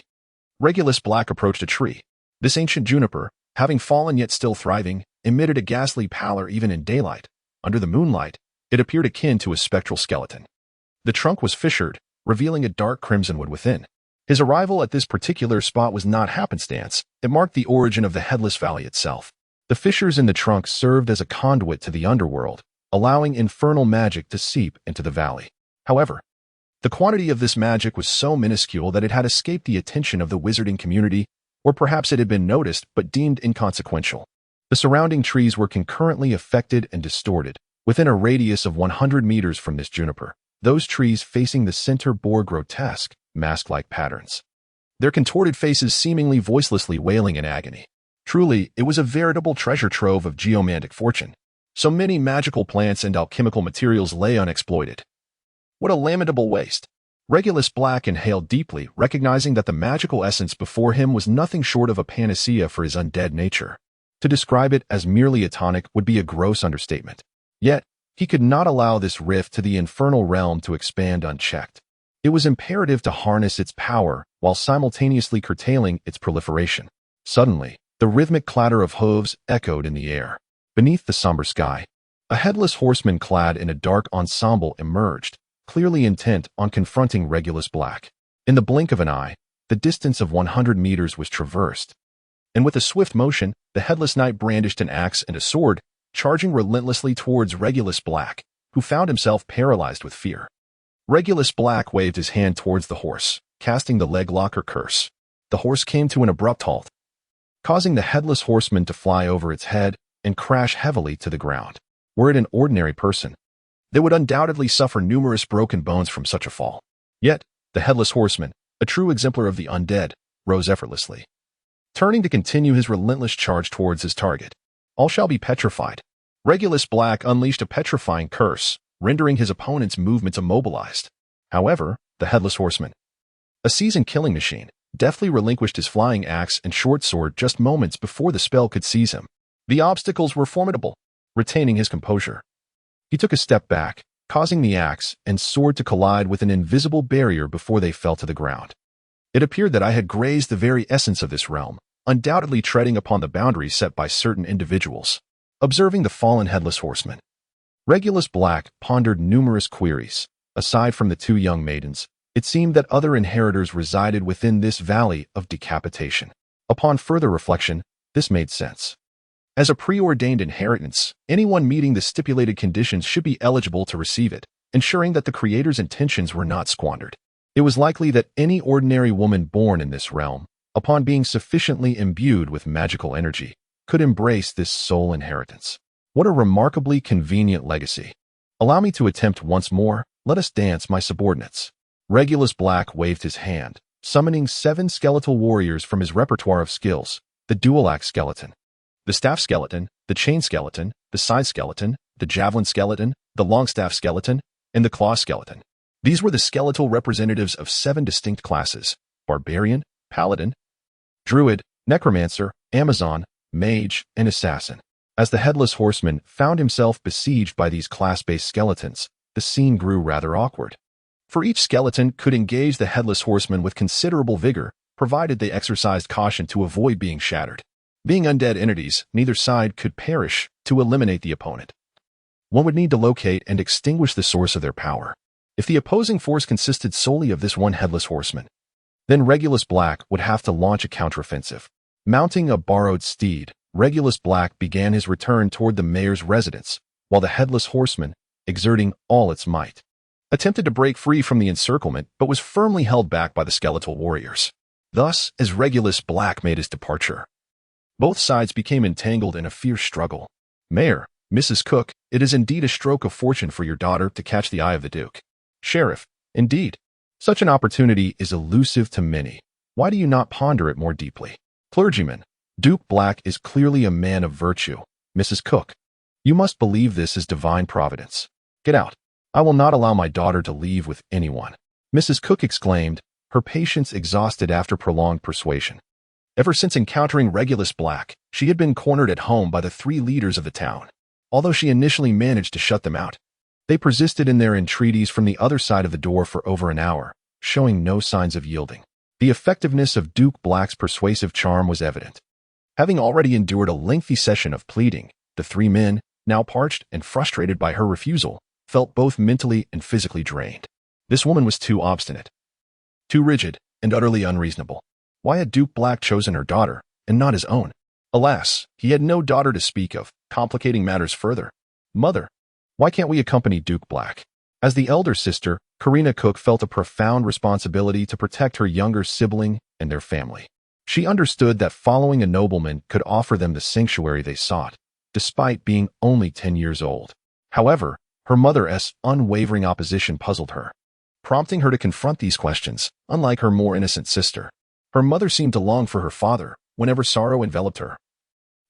Regulus Black approached a tree. This ancient juniper, having fallen yet still thriving, emitted a ghastly pallor even in daylight. Under the moonlight, it appeared akin to a spectral skeleton. The trunk was fissured, revealing a dark crimson wood within. His arrival at this particular spot was not happenstance. It marked the origin of the Headless Valley itself. The fissures in the trunk served as a conduit to the underworld, allowing infernal magic to seep into the valley. However, the quantity of this magic was so minuscule that it had escaped the attention of the wizarding community, or perhaps it had been noticed but deemed inconsequential. The surrounding trees were concurrently affected and distorted. Within a radius of 100 meters from this juniper, those trees facing the center bore grotesque, mask-like patterns, their contorted faces seemingly voicelessly wailing in agony. Truly, it was a veritable treasure trove of geomantic fortune. So many magical plants and alchemical materials lay unexploited. What a lamentable waste! Regulus Black inhaled deeply, recognizing that the magical essence before him was nothing short of a panacea for his undead nature. To describe it as merely a tonic would be a gross understatement. Yet, he could not allow this rift to the infernal realm to expand unchecked. It was imperative to harness its power while simultaneously curtailing its proliferation. Suddenly, the rhythmic clatter of hooves echoed in the air. Beneath the somber sky, a headless horseman clad in a dark ensemble emerged, clearly intent on confronting Regulus Black. In the blink of an eye, the distance of 100 meters was traversed, and with a swift motion, the headless knight brandished an axe and a sword, charging relentlessly towards Regulus Black, who found himself paralyzed with fear. Regulus Black waved his hand towards the horse, casting the leg locker curse. The horse came to an abrupt halt, causing the headless horseman to fly over its head and crash heavily to the ground. Were it an ordinary person, they would undoubtedly suffer numerous broken bones from such a fall. Yet, the headless horseman, a true exemplar of the undead, rose effortlessly, turning to continue his relentless charge towards his target. All shall be petrified. Regulus Black unleashed a petrifying curse, rendering his opponent's movements immobilized. However, the headless horseman, a seasoned killing machine, deftly relinquished his flying axe and short sword just moments before the spell could seize him. The obstacles were formidable. Retaining his composure, he took a step back, causing the axe and sword to collide with an invisible barrier before they fell to the ground. It appeared that I had grazed the very essence of this realm, undoubtedly treading upon the boundaries set by certain individuals. Observing the fallen headless horseman, Regulus Black pondered numerous queries. Aside from the two young maidens, it seemed that other inheritors resided within this valley of decapitation. Upon further reflection, this made sense. As a preordained inheritance, anyone meeting the stipulated conditions should be eligible to receive it, ensuring that the Creator's intentions were not squandered. It was likely that any ordinary woman born in this realm, upon being sufficiently imbued with magical energy, could embrace this sole inheritance. What a remarkably convenient legacy. Allow me to attempt once more. Let us dance, my subordinates. Regulus Black waved his hand, summoning 7 skeletal warriors from his repertoire of skills: the dual-axe skeleton, the staff skeleton, the chain skeleton, the side skeleton, the javelin skeleton, the longstaff skeleton, and the claw skeleton. These were the skeletal representatives of 7 distinct classes: barbarian, paladin, druid, necromancer, amazon, mage, and assassin. As the headless horseman found himself besieged by these class-based skeletons, the scene grew rather awkward. For each skeleton could engage the headless horseman with considerable vigor, provided they exercised caution to avoid being shattered. Being undead entities, neither side could perish to eliminate the opponent. One would need to locate and extinguish the source of their power. If the opposing force consisted solely of this one headless horseman, then Regulus Black would have to launch a counteroffensive. Mounting a borrowed steed, Regulus Black began his return toward the mayor's residence, while the headless horseman, exerting all its might, attempted to break free from the encirclement but was firmly held back by the skeletal warriors. Thus, as Regulus Black made his departure, both sides became entangled in a fierce struggle. Mayor, Mrs. Cook, it is indeed a stroke of fortune for your daughter to catch the eye of the Duke. Sheriff, indeed. Such an opportunity is elusive to many. Why do you not ponder it more deeply? Clergyman, Duke Black is clearly a man of virtue. Mrs. Cook, you must believe this is divine providence. Get out. I will not allow my daughter to leave with anyone. Mrs. Cook exclaimed, her patience exhausted after prolonged persuasion. Ever since encountering Regulus Black, she had been cornered at home by the three leaders of the town. Although she initially managed to shut them out, they persisted in their entreaties from the other side of the door for over an hour, showing no signs of yielding. The effectiveness of Duke Black's persuasive charm was evident. Having already endured a lengthy session of pleading, the three men, now parched and frustrated by her refusal, felt both mentally and physically drained. This woman was too obstinate, too rigid, and utterly unreasonable. Why had Duke Black chosen her daughter, and not his own? Alas, he had no daughter to speak of, complicating matters further. Mother, why can't we accompany Duke Black? As the elder sister, Karina Cook felt a profound responsibility to protect her younger sibling and their family. She understood that following a nobleman could offer them the sanctuary they sought, despite being only 10 years old. However, her mother's unwavering opposition puzzled her, prompting her to confront these questions. Unlike her more innocent sister, her mother seemed to long for her father whenever sorrow enveloped her.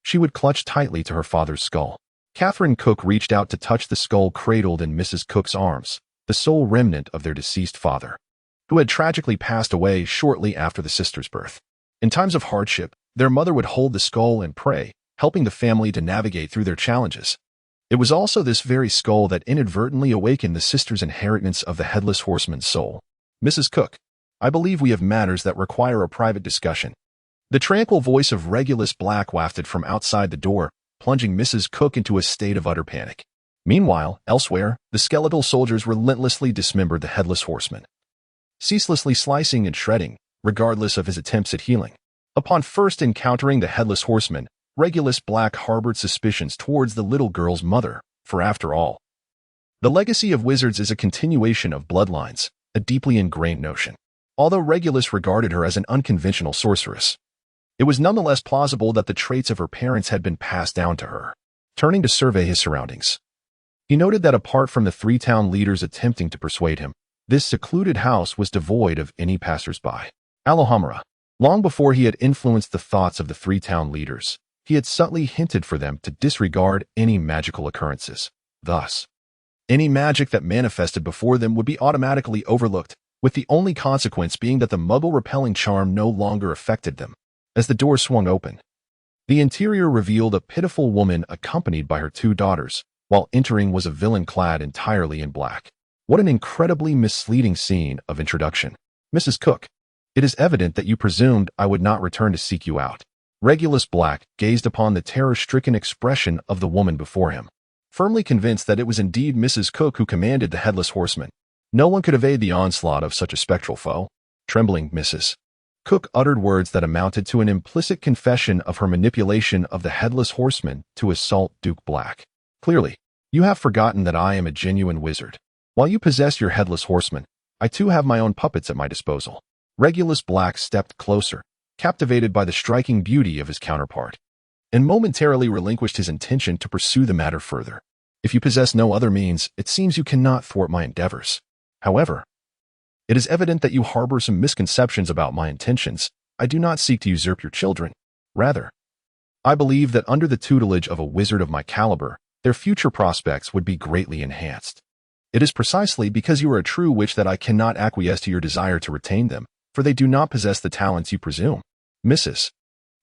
She would clutch tightly to her father's skull. Catherine Cook reached out to touch the skull cradled in Mrs. Cook's arms, the sole remnant of their deceased father, who had tragically passed away shortly after the sisters' birth. In times of hardship, their mother would hold the skull and pray, helping the family to navigate through their challenges. It was also this very skull that inadvertently awakened the sisters' inheritance of the Headless Horseman's soul. Mrs. Cook, I believe we have matters that require a private discussion. The tranquil voice of Regulus Black wafted from outside the door, plunging Mrs. Cook into a state of utter panic. Meanwhile, elsewhere, the skeletal soldiers relentlessly dismembered the Headless Horseman, ceaselessly slicing and shredding, regardless of his attempts at healing. Upon first encountering the Headless Horseman, Regulus Black harbored suspicions towards the little girl's mother, for after all, the legacy of wizards is a continuation of bloodlines, a deeply ingrained notion. Although Regulus regarded her as an unconventional sorceress, it was nonetheless plausible that the traits of her parents had been passed down to her. Turning to survey his surroundings, he noted that apart from the three town leaders attempting to persuade him, this secluded house was devoid of any passers-by. Alhamra. Long before he had influenced the thoughts of the three town leaders, he had subtly hinted for them to disregard any magical occurrences. Thus, any magic that manifested before them would be automatically overlooked, with the only consequence being that the muggle-repelling charm no longer affected them. As the door swung open, the interior revealed a pitiful woman accompanied by her two daughters, while entering was a villain clad entirely in black. What an incredibly misleading scene of introduction. Mrs. Cook, it is evident that you presumed I would not return to seek you out. Regulus Black gazed upon the terror-stricken expression of the woman before him, firmly convinced that it was indeed Mrs. Cook who commanded the Headless Horseman. No one could evade the onslaught of such a spectral foe. Trembling Mrs. Cook uttered words that amounted to an implicit confession of her manipulation of the Headless Horseman to assault Duke Black. Clearly, you have forgotten that I am a genuine wizard. While you possess your Headless Horseman, I too have my own puppets at my disposal. Regulus Black stepped closer, captivated by the striking beauty of his counterpart, and momentarily relinquished his intention to pursue the matter further. If you possess no other means, it seems you cannot thwart my endeavors. However, it is evident that you harbor some misconceptions about my intentions. I do not seek to usurp your children. Rather, I believe that under the tutelage of a wizard of my caliber, their future prospects would be greatly enhanced. It is precisely because you are a true witch that I cannot acquiesce to your desire to retain them, for they do not possess the talents you presume. Mrs.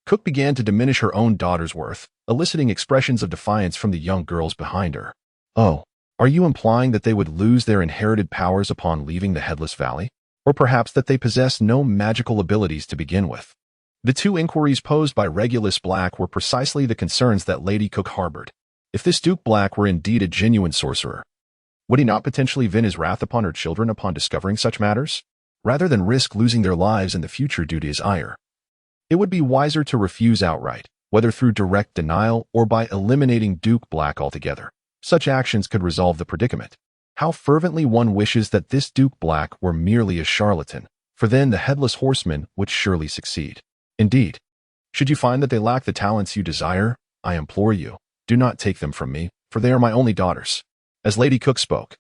Cook began to diminish her own daughter's worth, eliciting expressions of defiance from the young girls behind her. Oh, are you implying that they would lose their inherited powers upon leaving the Headless Valley? Or perhaps that they possess no magical abilities to begin with? The two inquiries posed by Regulus Black were precisely the concerns that Lady Cook harbored. If this Duke Black were indeed a genuine sorcerer, would he not potentially vent his wrath upon her children upon discovering such matters? Rather than risk losing their lives in the future due to his ire, it would be wiser to refuse outright, whether through direct denial or by eliminating Duke Black altogether. Such actions could resolve the predicament. How fervently one wishes that this Duke Black were merely a charlatan, for then the Headless Horseman would surely succeed. Indeed, should you find that they lack the talents you desire, I implore you, do not take them from me, for they are my only daughters. As Lady Cook spoke,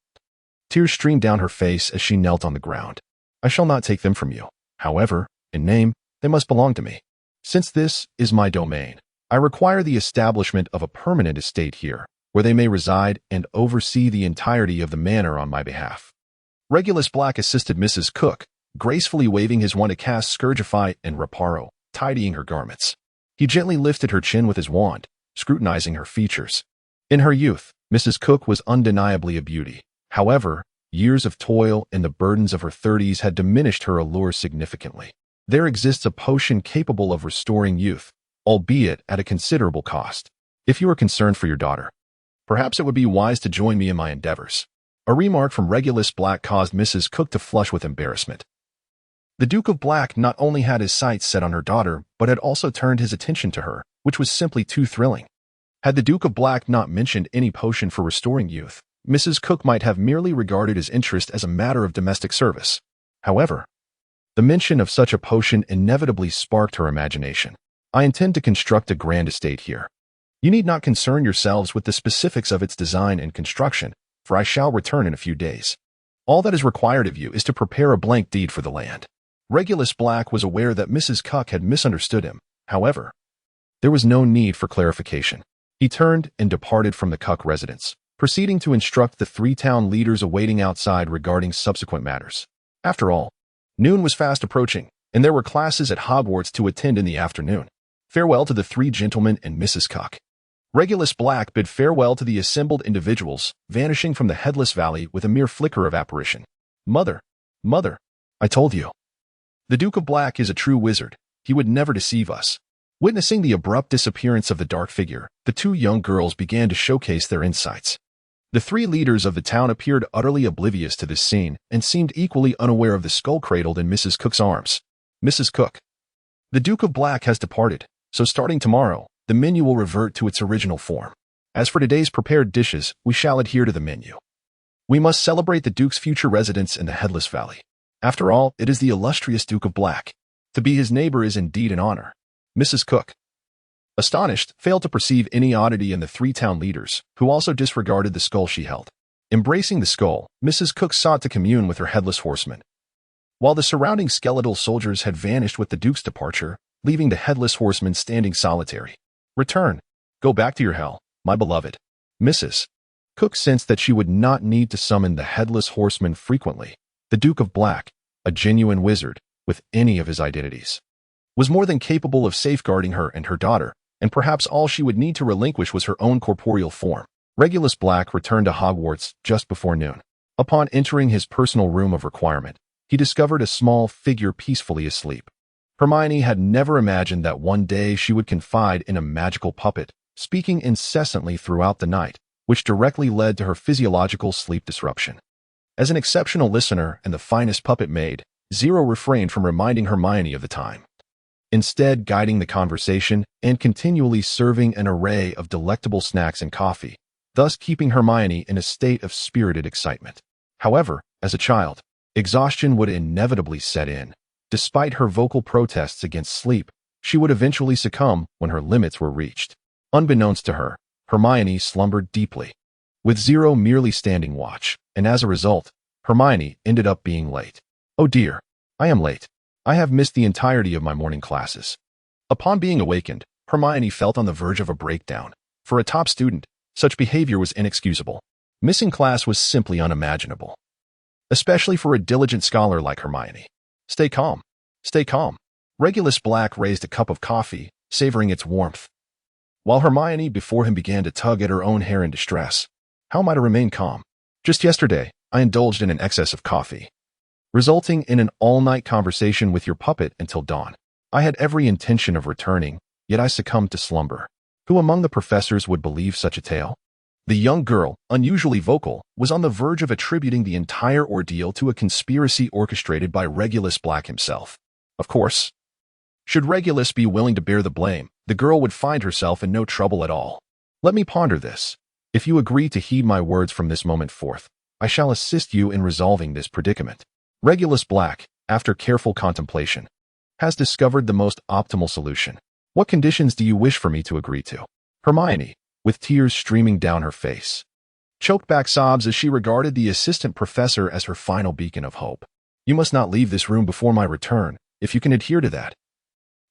tears streamed down her face as she knelt on the ground. I shall not take them from you. However, in name, they must belong to me. Since this is my domain, I require the establishment of a permanent estate here, where they may reside and oversee the entirety of the manor on my behalf. Regulus Black assisted Mrs. Cook, gracefully waving his wand to cast Scourgify and Reparo, tidying her garments. He gently lifted her chin with his wand, scrutinizing her features. In her youth, Mrs. Cook was undeniably a beauty. However, years of toil and the burdens of her 30s had diminished her allure significantly. There exists a potion capable of restoring youth, albeit at a considerable cost. If you are concerned for your daughter, perhaps it would be wise to join me in my endeavors. A remark from Regulus Black caused Mrs. Cook to flush with embarrassment. The Duke of Black not only had his sights set on her daughter, but had also turned his attention to her, which was simply too thrilling. Had the Duke of Black not mentioned any potion for restoring youth, Mrs. Cook might have merely regarded his interest as a matter of domestic service. However, the mention of such a potion inevitably sparked her imagination. I intend to construct a grand estate here. You need not concern yourselves with the specifics of its design and construction, for I shall return in a few days. All that is required of you is to prepare a blank deed for the land. Regulus Black was aware that Mrs. Cook had misunderstood him. However, there was no need for clarification. He turned and departed from the Cook residence, proceeding to instruct the 3 town leaders awaiting outside regarding subsequent matters. After all, noon was fast approaching, and there were classes at Hogwarts to attend in the afternoon. Farewell to the 3 gentlemen and Mrs. Cook. Regulus Black bid farewell to the assembled individuals, vanishing from the Headless Valley with a mere flicker of apparition. Mother, I told you. The Duke of Black is a true wizard. He would never deceive us. Witnessing the abrupt disappearance of the dark figure, the 2 young girls began to showcase their insights. The 3 leaders of the town appeared utterly oblivious to this scene and seemed equally unaware of the skull cradled in Mrs. Cook's arms. Mrs. Cook. The Duke of Black has departed, so starting tomorrow, the menu will revert to its original form. As for today's prepared dishes, we shall adhere to the menu. We must celebrate the Duke's future residence in the Headless Valley. After all, it is the illustrious Duke of Black. To be his neighbor is indeed an honor. Mrs. Cook, astonished, failed to perceive any oddity in the 3 town leaders, who also disregarded the skull she held. Embracing the skull, Mrs. Cook sought to commune with her Headless Horseman. While the surrounding skeletal soldiers had vanished with the Duke's departure, leaving the Headless Horseman standing solitary. Return. Go back to your hell, my beloved. Mrs. Cook sensed that she would not need to summon the Headless Horseman frequently. The Duke of Black, a genuine wizard, with any of his identities, was more than capable of safeguarding her and her daughter, and perhaps all she would need to relinquish was her own corporeal form. Regulus Black returned to Hogwarts just before noon. Upon entering his personal room of requirement, he discovered a small figure peacefully asleep. Hermione had never imagined that one day she would confide in a magical puppet, speaking incessantly throughout the night, which directly led to her physiological sleep disruption. As an exceptional listener and the finest puppet maid, Zero refrained from reminding Hermione of the time, instead guiding the conversation and continually serving an array of delectable snacks and coffee, thus keeping Hermione in a state of spirited excitement. However, as a child, exhaustion would inevitably set in. Despite her vocal protests against sleep, she would eventually succumb when her limits were reached. Unbeknownst to her, Hermione slumbered deeply, with Zero merely standing watch, and as a result, Hermione ended up being late. Oh dear, I am late. I have missed the entirety of my morning classes. Upon being awakened, Hermione felt on the verge of a breakdown. For a top student, such behavior was inexcusable. Missing class was simply unimaginable, especially for a diligent scholar like Hermione. Stay calm. Stay calm. Regulus Black raised a cup of coffee, savoring its warmth, while Hermione before him began to tug at her own hair in distress. How am I to remain calm? Just yesterday, I indulged in an excess of coffee, resulting in an all-night conversation with your puppet until dawn. I had every intention of returning, yet I succumbed to slumber. Who among the professors would believe such a tale? The young girl, unusually vocal, was on the verge of attributing the entire ordeal to a conspiracy orchestrated by Regulus Black himself. Of course, should Regulus be willing to bear the blame, the girl would find herself in no trouble at all. Let me ponder this. If you agree to heed my words from this moment forth, I shall assist you in resolving this predicament. Regulus Black, after careful contemplation, has discovered the most optimal solution. What conditions do you wish for me to agree to? Hermione, with tears streaming down her face, choked back sobs as she regarded the assistant professor as her final beacon of hope. You must not leave this room before my return. If you can adhere to that,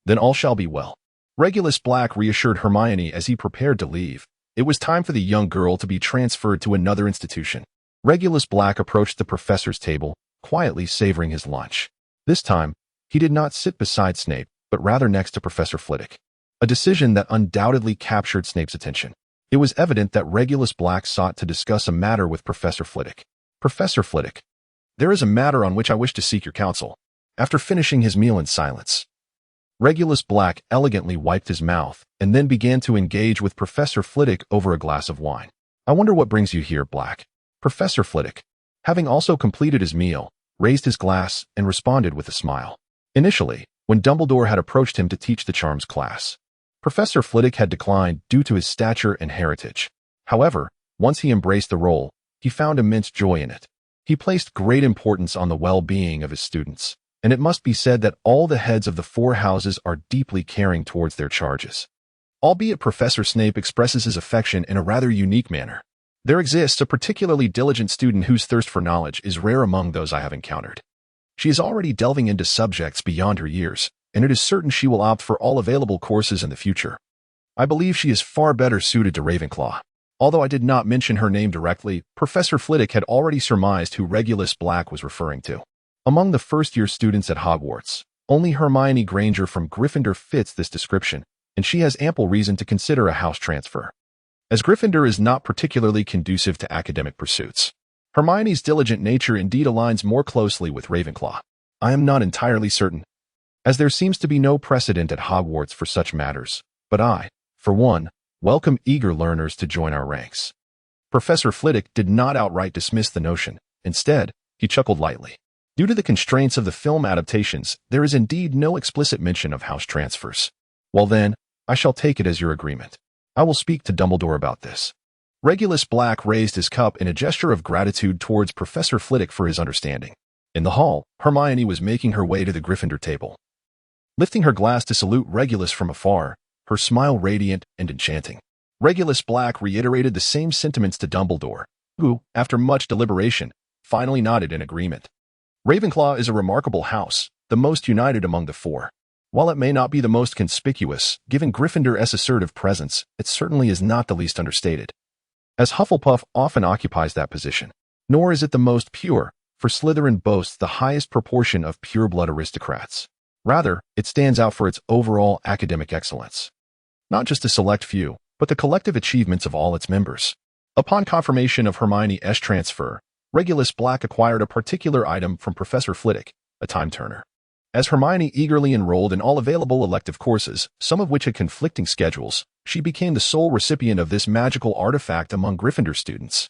then all shall be well. Regulus Black reassured Hermione as he prepared to leave. It was time for the young girl to be transferred to another institution. Regulus Black approached the professor's table, quietly savoring his lunch. This time, he did not sit beside Snape, but rather next to Professor Flitwick, a decision that undoubtedly captured Snape's attention. It was evident that Regulus Black sought to discuss a matter with Professor Flitwick. Professor Flitwick, there is a matter on which I wish to seek your counsel. After finishing his meal in silence, Regulus Black elegantly wiped his mouth and then began to engage with Professor Flitwick over a glass of wine. I wonder what brings you here, Black. Professor Flitwick, having also completed his meal, raised his glass and responded with a smile. Initially, when Dumbledore had approached him to teach the charms class, Professor Flitwick had declined due to his stature and heritage. However, once he embraced the role, he found immense joy in it. He placed great importance on the well-being of his students, and it must be said that all the heads of the four houses are deeply caring towards their charges. Albeit Professor Snape expresses his affection in a rather unique manner, there exists a particularly diligent student whose thirst for knowledge is rare among those I have encountered. She is already delving into subjects beyond her years, and it is certain she will opt for all available courses in the future. I believe she is far better suited to Ravenclaw. Although I did not mention her name directly, Professor Flitwick had already surmised who Regulus Black was referring to. Among the first-year students at Hogwarts, only Hermione Granger from Gryffindor fits this description, and she has ample reason to consider a house transfer, as Gryffindor is not particularly conducive to academic pursuits. Hermione's diligent nature indeed aligns more closely with Ravenclaw. I am not entirely certain, as there seems to be no precedent at Hogwarts for such matters, but I, for one, welcome eager learners to join our ranks. Professor Flitwick did not outright dismiss the notion. Instead, he chuckled lightly. Due to the constraints of the film adaptations, there is indeed no explicit mention of house transfers. Well then, I shall take it as your agreement. I will speak to Dumbledore about this. Regulus Black raised his cup in a gesture of gratitude towards Professor Flitwick for his understanding. In the hall, Hermione was making her way to the Gryffindor table. Lifting her glass to salute Regulus from afar, her smile radiant and enchanting. Regulus Black reiterated the same sentiments to Dumbledore, who, after much deliberation, finally nodded in agreement. Ravenclaw is a remarkable house, the most united among the four. While it may not be the most conspicuous, given Gryffindor's assertive presence, it certainly is not the least understated, as Hufflepuff often occupies that position. Nor is it the most pure, for Slytherin boasts the highest proportion of pure-blood aristocrats. Rather, it stands out for its overall academic excellence. Not just a select few, but the collective achievements of all its members. Upon confirmation of Hermione's transfer, Regulus Black acquired a particular item from Professor Flitwick, a time turner. As Hermione eagerly enrolled in all available elective courses, some of which had conflicting schedules, she became the sole recipient of this magical artifact among Gryffindor students.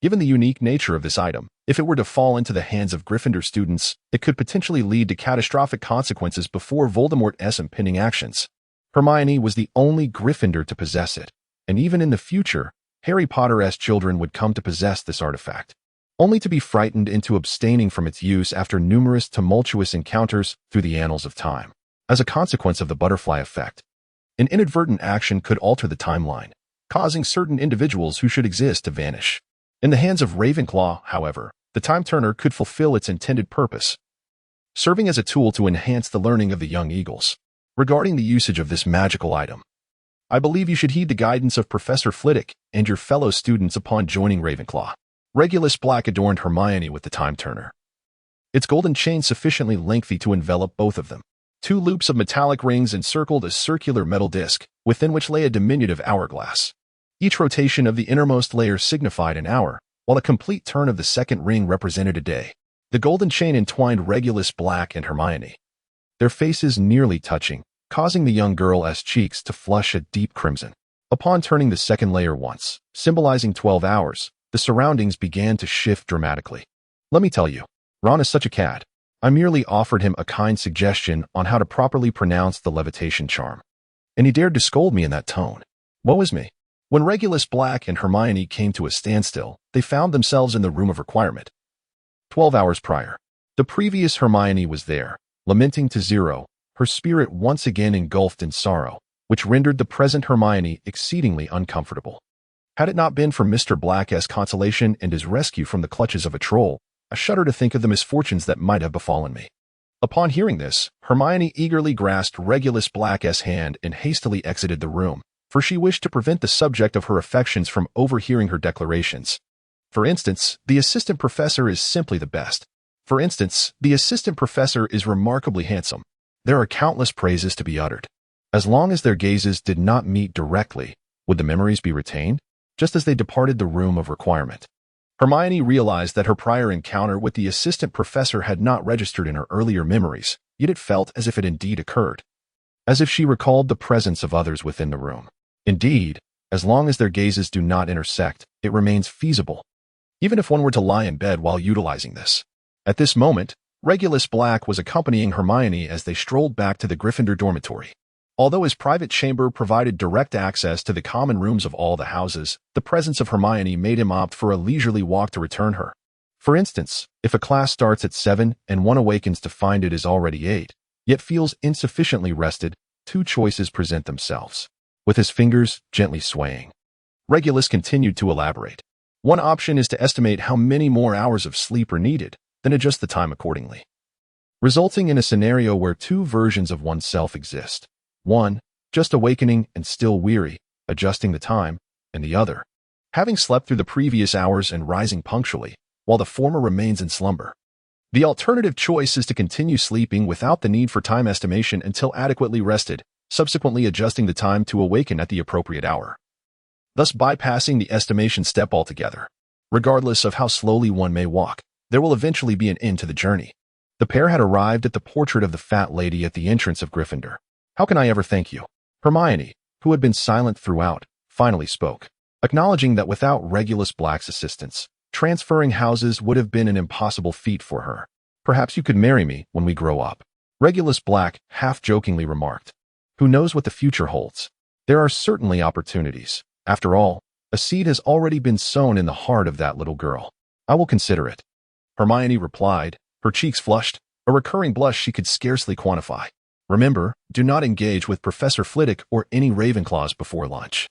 Given the unique nature of this item, if it were to fall into the hands of Gryffindor students, it could potentially lead to catastrophic consequences before Voldemort's impending actions. Hermione was the only Gryffindor to possess it, and even in the future, Harry Potter's children would come to possess this artifact, only to be frightened into abstaining from its use after numerous tumultuous encounters through the annals of time. As a consequence of the butterfly effect, an inadvertent action could alter the timeline, causing certain individuals who should exist to vanish. In the hands of Ravenclaw, however, the time turner could fulfill its intended purpose, serving as a tool to enhance the learning of the young eagles. Regarding the usage of this magical item, I believe you should heed the guidance of Professor Flitwick and your fellow students upon joining Ravenclaw. Regulus Black adorned Hermione with the time turner, its golden chain sufficiently lengthy to envelop both of them. 2 loops of metallic rings encircled a circular metal disc, within which lay a diminutive hourglass. Each rotation of the innermost layer signified an hour, while a complete turn of the second ring represented a day. The golden chain entwined Regulus Black and Hermione, their faces nearly touching, causing the young girl's cheeks to flush a deep crimson. Upon turning the second layer once, symbolizing 12 hours, the surroundings began to shift dramatically. Let me tell you, Ron is such a cad. I merely offered him a kind suggestion on how to properly pronounce the levitation charm, and he dared to scold me in that tone. Woe is me. When Regulus Black and Hermione came to a standstill, they found themselves in the room of requirement. 12 hours prior, the previous Hermione was there, lamenting to zero, her spirit once again engulfed in sorrow, which rendered the present Hermione exceedingly uncomfortable. Had it not been for Mr. Black's consolation and his rescue from the clutches of a troll, I shudder to think of the misfortunes that might have befallen me. Upon hearing this, Hermione eagerly grasped Regulus Black's hand and hastily exited the room, for she wished to prevent the subject of her affections from overhearing her declarations. For instance, the assistant professor is simply the best. For instance, the assistant professor is remarkably handsome. There are countless praises to be uttered. As long as their gazes did not meet directly, would the memories be retained, just as they departed the room of requirement? Hermione realized that her prior encounter with the assistant professor had not registered in her earlier memories, yet it felt as if it indeed occurred. As if she recalled the presence of others within the room. Indeed, as long as their gazes do not intersect, it remains feasible. Even if one were to lie in bed while utilizing this. At this moment, Regulus Black was accompanying Hermione as they strolled back to the Gryffindor dormitory. Although his private chamber provided direct access to the common rooms of all the houses, the presence of Hermione made him opt for a leisurely walk to return her. For instance, if a class starts at 7 and one awakens to find it is already 8, yet feels insufficiently rested, two choices present themselves. With his fingers gently swaying, Regulus continued to elaborate. One option is to estimate how many more hours of sleep are needed, then adjust the time accordingly, resulting in a scenario where two versions of oneself exist. One, just awakening and still weary, adjusting the time, and the other, having slept through the previous hours and rising punctually, while the former remains in slumber. The alternative choice is to continue sleeping without the need for time estimation until adequately rested, subsequently adjusting the time to awaken at the appropriate hour, thus bypassing the estimation step altogether. Regardless of how slowly one may walk, there will eventually be an end to the journey. The pair had arrived at the portrait of the fat lady at the entrance of Gryffindor. How can I ever thank you? Hermione, who had been silent throughout, finally spoke, acknowledging that without Regulus Black's assistance, transferring houses would have been an impossible feat for her. Perhaps you could marry me when we grow up, Regulus Black half-jokingly remarked. Who knows what the future holds? There are certainly opportunities. After all, a seed has already been sown in the heart of that little girl. I will consider it. Hermione replied, her cheeks flushed, a recurring blush she could scarcely quantify. Remember, do not engage with Professor Flitwick or any Ravenclaws before lunch.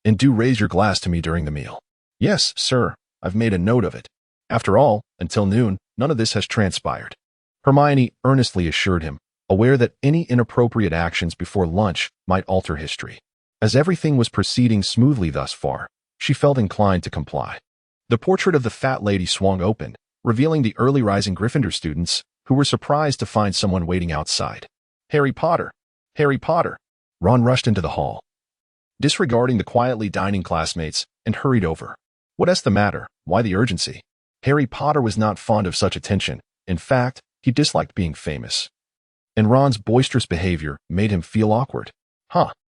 And do raise your glass to me during the meal. Yes, sir, I've made a note of it. After all, until noon, none of this has transpired. Hermione earnestly assured him, aware that any inappropriate actions before lunch might alter history. As everything was proceeding smoothly thus far, she felt inclined to comply. The portrait of the fat lady swung open, revealing the early rising Gryffindor students, who were surprised to find someone waiting outside. Harry Potter! Harry Potter! Ron rushed into the hall, disregarding the quietly dining classmates, and hurried over. What's the matter? Why the urgency? Harry Potter was not fond of such attention. In fact, he disliked being famous. And Ron's boisterous behavior made him feel awkward.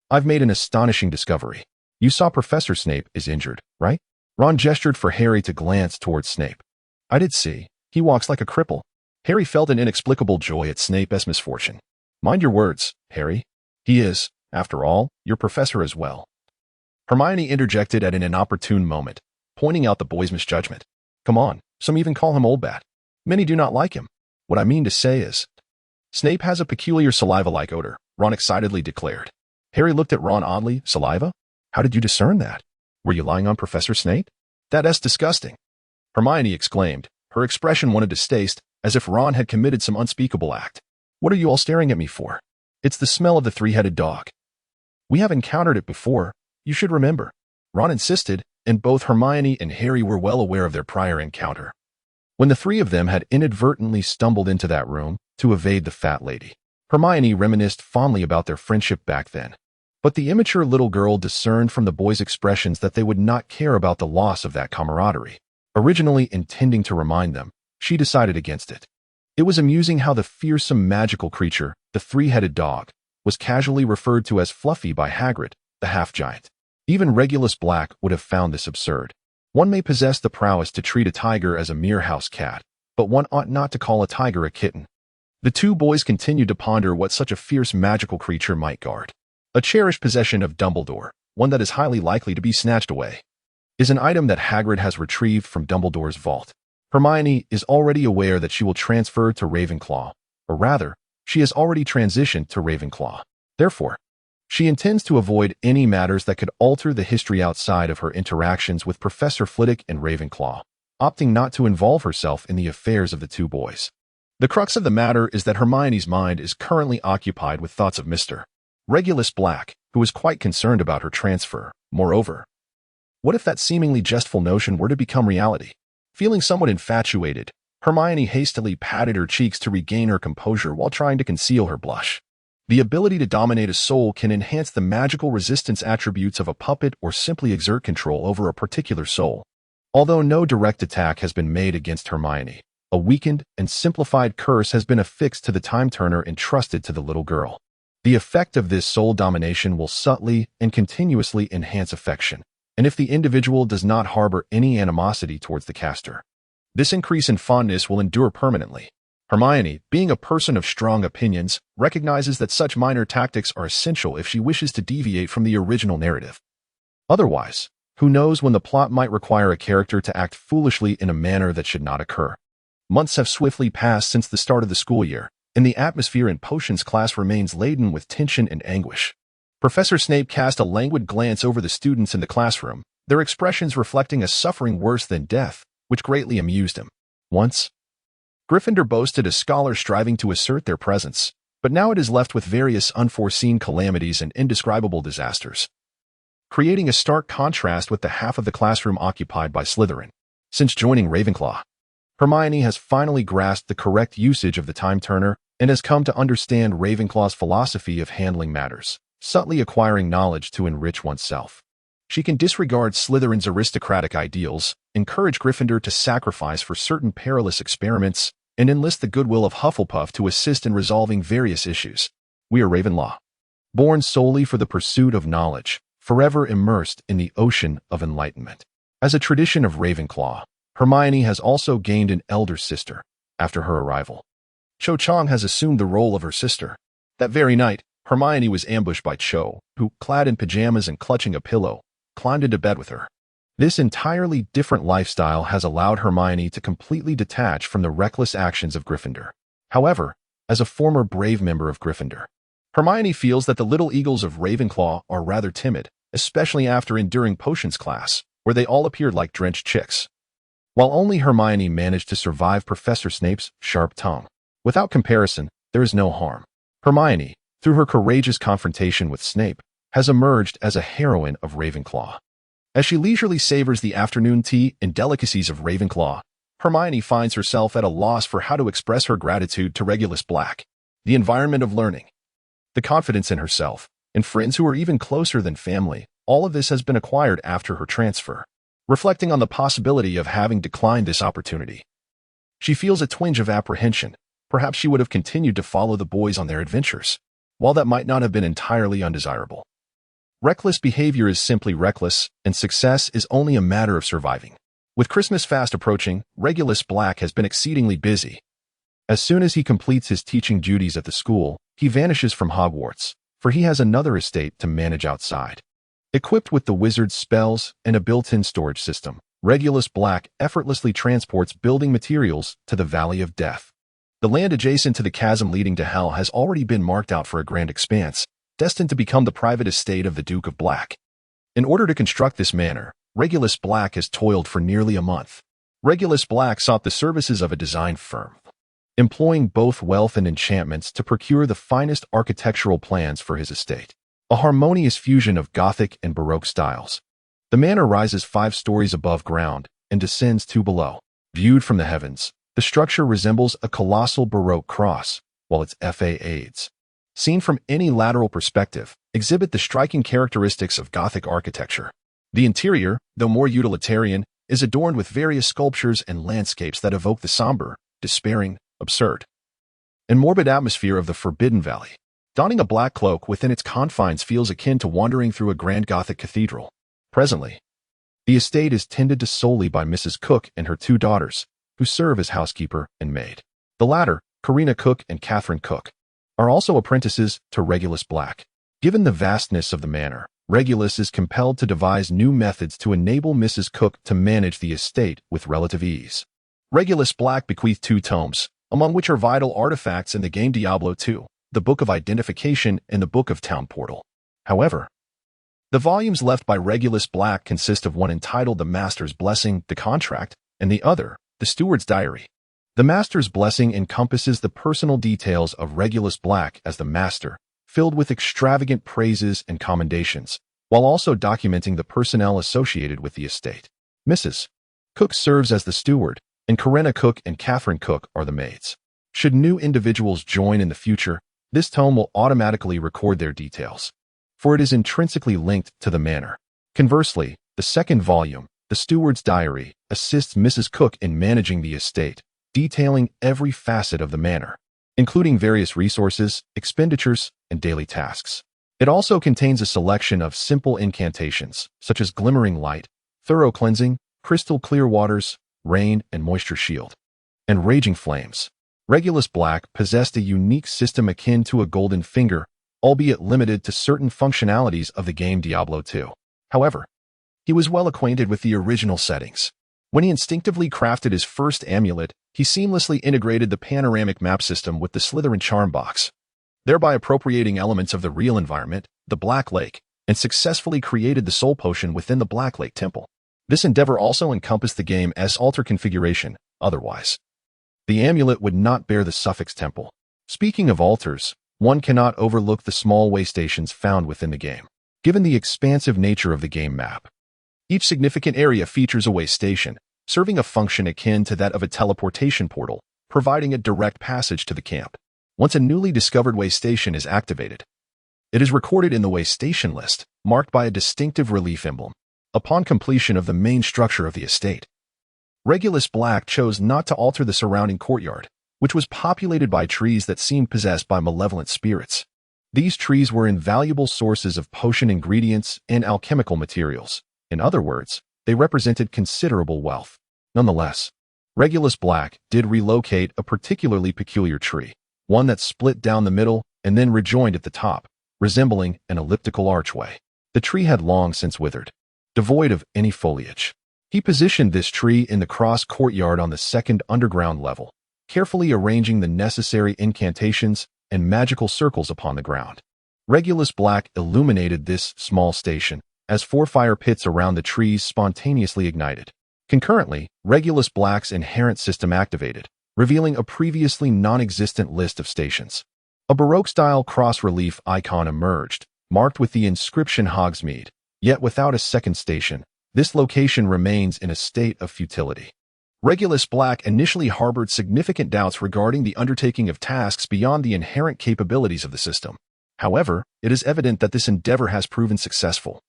I've made an astonishing discovery. You saw Professor Snape is injured, right? Ron gestured for Harry to glance towards Snape. I did see. He walks like a cripple. Harry felt an inexplicable joy at Snape's misfortune. Mind your words, Harry. He is, after all, your professor as well. Hermione interjected at an inopportune moment, pointing out the boy's misjudgment. Come on, some even call him Old Bat. Many do not like him. What I mean to say is, Snape has a peculiar saliva-like odor, Ron excitedly declared. Harry looked at Ron oddly. Saliva? How did you discern that? Were you lying on Professor Snape? That's disgusting. Hermione exclaimed, her expression one of distaste, as if Ron had committed some unspeakable act. What are you all staring at me for? It's the smell of the three-headed dog. We have encountered it before, you should remember. Ron insisted, and both Hermione and Harry were well aware of their prior encounter. When the three of them had inadvertently stumbled into that room to evade the fat lady, Hermione reminisced fondly about their friendship back then. But the immature little girl discerned from the boys' expressions that they would not care about the loss of that camaraderie. Originally intending to remind them, she decided against it. It was amusing how the fearsome magical creature, the three-headed dog, was casually referred to as Fluffy by Hagrid, the half-giant. Even Regulus Black would have found this absurd. One may possess the prowess to treat a tiger as a mere house cat, but one ought not to call a tiger a kitten. The two boys continued to ponder what such a fierce magical creature might guard. A cherished possession of Dumbledore, one that is highly likely to be snatched away, is an item that Hagrid has retrieved from Dumbledore's vault. Hermione is already aware that she will transfer to Ravenclaw, or rather, she has already transitioned to Ravenclaw. Therefore, she intends to avoid any matters that could alter the history outside of her interactions with Professor Flitwick and Ravenclaw, opting not to involve herself in the affairs of the two boys. The crux of the matter is that Hermione's mind is currently occupied with thoughts of Mr. Regulus Black, who is quite concerned about her transfer. Moreover, what if that seemingly jestful notion were to become reality? Feeling somewhat infatuated, Hermione hastily patted her cheeks to regain her composure while trying to conceal her blush. The ability to dominate a soul can enhance the magical resistance attributes of a puppet or simply exert control over a particular soul. Although no direct attack has been made against Hermione, a weakened and simplified curse has been affixed to the time turner entrusted to the little girl. The effect of this soul domination will subtly and continuously enhance affection, and if the individual does not harbor any animosity towards the caster, this increase in fondness will endure permanently. Hermione, being a person of strong opinions, recognizes that such minor tactics are essential if she wishes to deviate from the original narrative. Otherwise, who knows when the plot might require a character to act foolishly in a manner that should not occur. Months have swiftly passed since the start of the school year, and the atmosphere in Potions class remains laden with tension and anguish. Professor Snape cast a languid glance over the students in the classroom, their expressions reflecting a suffering worse than death, which greatly amused him. Once, Gryffindor boasted a scholar striving to assert their presence, but now it is left with various unforeseen calamities and indescribable disasters, creating a stark contrast with the half of the classroom occupied by Slytherin. Since joining Ravenclaw, Hermione has finally grasped the correct usage of the time turner and has come to understand Ravenclaw's philosophy of handling matters, subtly acquiring knowledge to enrich oneself. She can disregard Slytherin's aristocratic ideals, encourage Gryffindor to sacrifice for certain perilous experiments, and enlist the goodwill of Hufflepuff to assist in resolving various issues. We are Ravenlaw, born solely for the pursuit of knowledge, forever immersed in the ocean of enlightenment. As a tradition of Ravenclaw, Hermione has also gained an elder sister. After her arrival, Cho Chang has assumed the role of her sister. That very night, Hermione was ambushed by Cho, who, clad in pajamas and clutching a pillow, climbed into bed with her. This entirely different lifestyle has allowed Hermione to completely detach from the reckless actions of Gryffindor. However, as a former brave member of Gryffindor, Hermione feels that the little eagles of Ravenclaw are rather timid, especially after enduring Potions class, where they all appeared like drenched chicks. While only Hermione managed to survive Professor Snape's sharp tongue, without comparison, there is no harm. Hermione, through her courageous confrontation with Snape, has emerged as a heroine of Ravenclaw. As she leisurely savors the afternoon tea and delicacies of Ravenclaw, Hermione finds herself at a loss for how to express her gratitude to Regulus Black. The environment of learning, the confidence in herself, and friends who are even closer than family, all of this has been acquired after her transfer. Reflecting on the possibility of having declined this opportunity, she feels a twinge of apprehension. Perhaps she would have continued to follow the boys on their adventures, while that might not have been entirely undesirable. Reckless behavior is simply reckless, and success is only a matter of surviving. With Christmas fast approaching, Regulus Black has been exceedingly busy. As soon as he completes his teaching duties at the school, he vanishes from Hogwarts, for he has another estate to manage outside. Equipped with the wizard's spells and a built-in storage system, Regulus Black effortlessly transports building materials to the Valley of Death. The land adjacent to the chasm leading to Hell has already been marked out for a grand expanse, destined to become the private estate of the Duke of Black. In order to construct this manor, Regulus Black has toiled for nearly a month. Regulus Black sought the services of a design firm, employing both wealth and enchantments to procure the finest architectural plans for his estate. A harmonious fusion of Gothic and Baroque styles. The manor rises 5 stories above ground and descends 2 below. Viewed from the heavens, the structure resembles a colossal Baroque cross, while its facades, seen from any lateral perspective, exhibit the striking characteristics of Gothic architecture. The interior, though more utilitarian, is adorned with various sculptures and landscapes that evoke the somber, despairing, absurd, and morbid atmosphere of the Forbidden Valley. Donning a black cloak within its confines feels akin to wandering through a grand Gothic cathedral. Presently, the estate is tended to solely by Mrs. Cook and her 2 daughters, who serve as housekeeper and maid. The latter, Karina Cook and Catherine Cook, are also apprentices to Regulus Black. Given the vastness of the manor, Regulus is compelled to devise new methods to enable Mrs. Cook to manage the estate with relative ease. Regulus Black bequeathed 2 tomes, among which are vital artifacts in the game Diablo II, the Book of Identification and the Book of Town Portal. However, the volumes left by Regulus Black consist of one entitled The Master's Blessing, the Contract, and the other, The Steward's Diary. The Master's Blessing encompasses the personal details of Regulus Black as the Master, filled with extravagant praises and commendations, while also documenting the personnel associated with the estate. Mrs. Cook serves as the steward, and Corinna Cook and Catherine Cook are the maids. Should new individuals join in the future, this tome will automatically record their details, for it is intrinsically linked to the manor. Conversely, the second volume, The Steward's Diary, assists Mrs. Cook in managing the estate, detailing every facet of the manor, including various resources, expenditures, and daily tasks. It also contains a selection of simple incantations, such as Glimmering Light, Thorough Cleansing, Crystal Clear Waters, Rain and Moisture Shield, and Raging Flames. Regulus Black possessed a unique system akin to a golden finger, albeit limited to certain functionalities of the game Diablo II. However, he was well acquainted with the original settings. When he instinctively crafted his first amulet, he seamlessly integrated the panoramic map system with the Slytherin charm box, thereby appropriating elements of the real environment, the Black Lake, and successfully created the soul potion within the Black Lake Temple. This endeavor also encompassed the game's altar configuration. Otherwise, the amulet would not bear the suffix temple. Speaking of altars, one cannot overlook the small way stations found within the game. Given the expansive nature of the game map, each significant area features a way station, serving a function akin to that of a teleportation portal, providing a direct passage to the camp. Once a newly discovered way station is activated, it is recorded in the way station list, marked by a distinctive relief emblem. Upon completion of the main structure of the estate, Regulus Black chose not to alter the surrounding courtyard, which was populated by trees that seemed possessed by malevolent spirits. These trees were invaluable sources of potion ingredients and alchemical materials. In other words, they represented considerable wealth. Nonetheless, Regulus Black did relocate a particularly peculiar tree, one that split down the middle and then rejoined at the top, resembling an elliptical archway. The tree had long since withered, devoid of any foliage. He positioned this tree in the cross courtyard on the second underground level, carefully arranging the necessary incantations and magical circles upon the ground. Regulus Black illuminated this small station as 4 fire pits around the trees spontaneously ignited. Concurrently, Regulus Black's inherent system activated, revealing a previously non-existent list of stations. A Baroque-style cross-relief icon emerged, marked with the inscription Hogsmeade. Yet without a second station, this location remains in a state of futility. Regulus Black initially harbored significant doubts regarding the undertaking of tasks beyond the inherent capabilities of the system. However, it is evident that this endeavor has proven successful,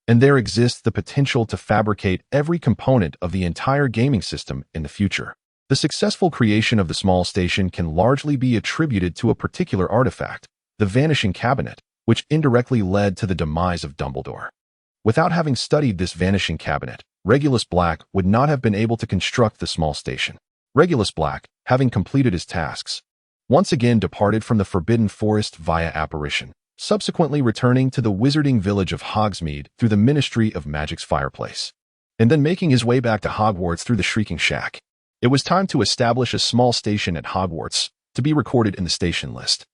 and there exists the potential to fabricate every component of the entire gaming system in the future. The successful creation of the small station can largely be attributed to a particular artifact, the Vanishing Cabinet, which indirectly led to the demise of Dumbledore. Without having studied this Vanishing Cabinet, Regulus Black would not have been able to construct the small station. Regulus Black, having completed his tasks, once again departed from the Forbidden Forest via apparition, subsequently returning to the wizarding village of Hogsmeade through the Ministry of Magic's fireplace, and then making his way back to Hogwarts through the Shrieking Shack. It was time to establish a small station at Hogwarts, to be recorded in the station list.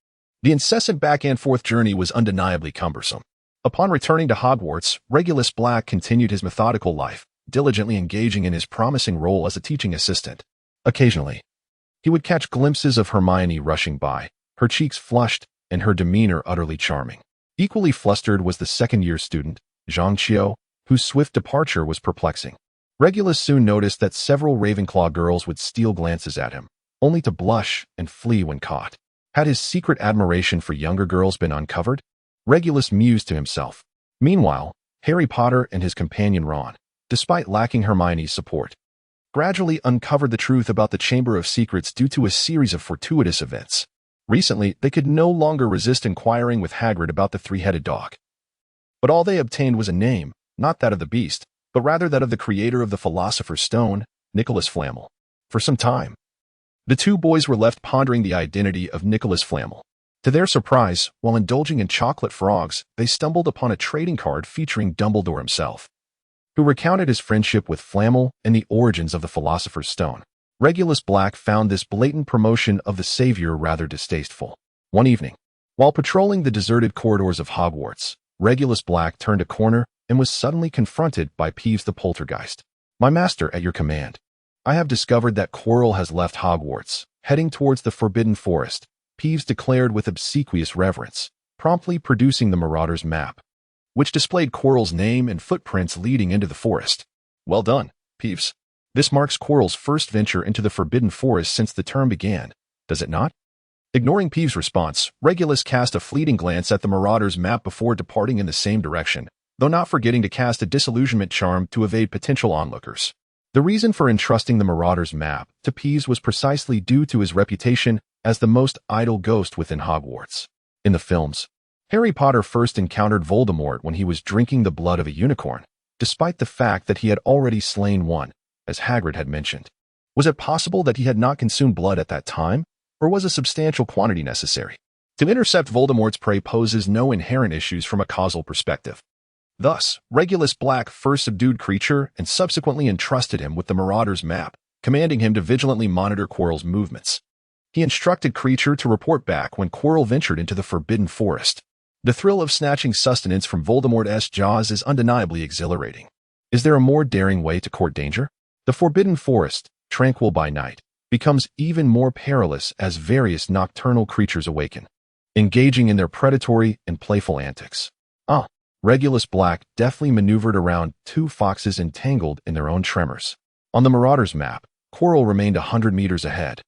The incessant back-and-forth journey was undeniably cumbersome. Upon returning to Hogwarts, Regulus Black continued his methodical life, diligently engaging in his promising role as a teaching assistant. Occasionally, he would catch glimpses of Hermione rushing by, her cheeks flushed and her demeanor utterly charming. Equally flustered was the second-year student, Zhang Qiu, whose swift departure was perplexing. Regulus soon noticed that several Ravenclaw girls would steal glances at him, only to blush and flee when caught. Had his secret admiration for younger girls been uncovered? Regulus mused to himself. Meanwhile, Harry Potter and his companion Ron, despite lacking Hermione's support, gradually uncovered the truth about the Chamber of Secrets due to a series of fortuitous events. Recently, they could no longer resist inquiring with Hagrid about the three-headed dog. But all they obtained was a name, not that of the beast, but rather that of the creator of the Philosopher's Stone, Nicholas Flamel. For some time, the two boys were left pondering the identity of Nicholas Flamel. To their surprise, while indulging in chocolate frogs, they stumbled upon a trading card featuring Dumbledore himself, who recounted his friendship with Flamel and the origins of the Philosopher's Stone. Regulus Black found this blatant promotion of the savior rather distasteful. One evening, while patrolling the deserted corridors of Hogwarts, Regulus Black turned a corner and was suddenly confronted by Peeves the Poltergeist. "My master, at your command. I have discovered that Quirrell has left Hogwarts, heading towards the Forbidden Forest," Peeves declared with obsequious reverence, promptly producing the Marauder's map, which displayed Quirrell's name and footprints leading into the forest. "Well done, Peeves. This marks Quirrell's first venture into the Forbidden Forest since the term began, does it not?" Ignoring Peeves' response, Regulus cast a fleeting glance at the Marauder's map before departing in the same direction, though not forgetting to cast a disillusionment charm to evade potential onlookers. The reason for entrusting the Marauder's map to Peeves was precisely due to his reputation as the most idle ghost within Hogwarts. In the films, Harry Potter first encountered Voldemort when he was drinking the blood of a unicorn, despite the fact that he had already slain one, as Hagrid had mentioned. Was it possible that he had not consumed blood at that time, or was a substantial quantity necessary? To intercept Voldemort's prey poses no inherent issues from a causal perspective. Thus, Regulus Black first subdued Creature and subsequently entrusted him with the Marauder's map, commanding him to vigilantly monitor Quirrell's movements. He instructed Creature to report back when Quirrell ventured into the Forbidden Forest. The thrill of snatching sustenance from Voldemort's jaws is undeniably exhilarating. Is there a more daring way to court danger? The Forbidden Forest, tranquil by night, becomes even more perilous as various nocturnal creatures awaken, engaging in their predatory and playful antics. Regulus Black deftly maneuvered around two foxes entangled in their own tremors. On the Marauder's map, Quirrell remained 100 meters ahead,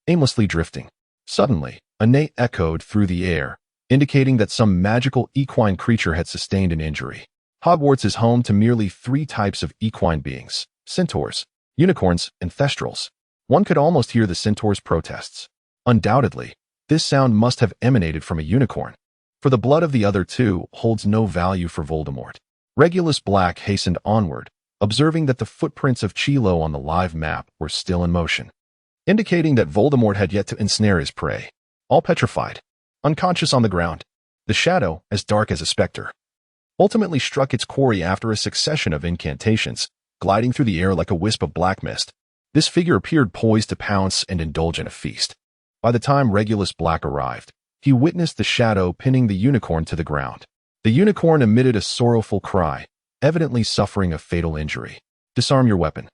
aimlessly drifting. Suddenly, a neigh echoed through the air, indicating that some magical equine creature had sustained an injury. Hogwarts is home to merely 3 types of equine beings: centaurs, unicorns, and thestrals. One could almost hear the centaur's protests. Undoubtedly, this sound must have emanated from a unicorn, for the blood of the other two holds no value for Voldemort. Regulus Black hastened onward, observing that the footprints of Chilo on the live map were still in motion, indicating that Voldemort had yet to ensnare his prey. All petrified, unconscious on the ground, the shadow, as dark as a specter, ultimately struck its quarry after a succession of incantations, gliding through the air like a wisp of black mist. This figure appeared poised to pounce and indulge in a feast. By the time Regulus Black arrived, he witnessed the shadow pinning the unicorn to the ground. The unicorn emitted a sorrowful cry, evidently suffering a fatal injury. "Disarm your weapon."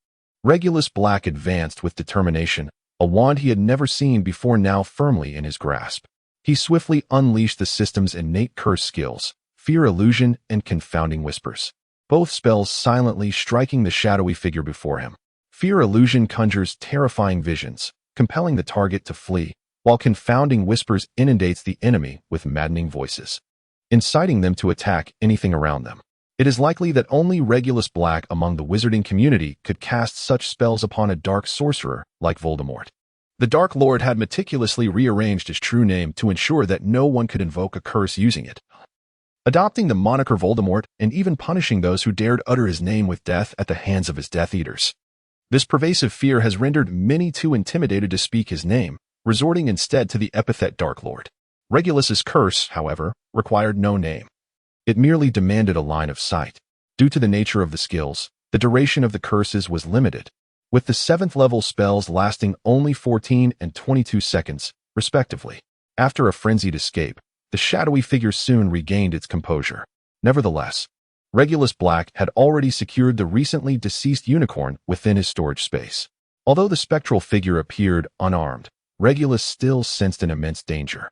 Regulus Black advanced with determination, a wand he had never seen before now firmly in his grasp. He swiftly unleashed the system's innate curse skills, Fear Illusion and Confounding Whispers, both spells silently striking the shadowy figure before him. Fear Illusion conjures terrifying visions, compelling the target to flee, while Confounding Whispers inundates the enemy with maddening voices, inciting them to attack anything around them. It is likely that only Regulus Black among the wizarding community could cast such spells upon a dark sorcerer like Voldemort. The Dark Lord had meticulously rearranged his true name to ensure that no one could invoke a curse using it, adopting the moniker Voldemort and even punishing those who dared utter his name with death at the hands of his Death Eaters. This pervasive fear has rendered many too intimidated to speak his name, resorting instead to the epithet Dark Lord. Regulus's curse, however, required no name. It merely demanded a line of sight. Due to the nature of the skills, the duration of the curses was limited, with the 7th level spells lasting only 14 and 22 seconds, respectively. After a frenzied escape, the shadowy figure soon regained its composure. Nevertheless, Regulus Black had already secured the recently deceased unicorn within his storage space. Although the spectral figure appeared unarmed, Regulus still sensed an immense danger.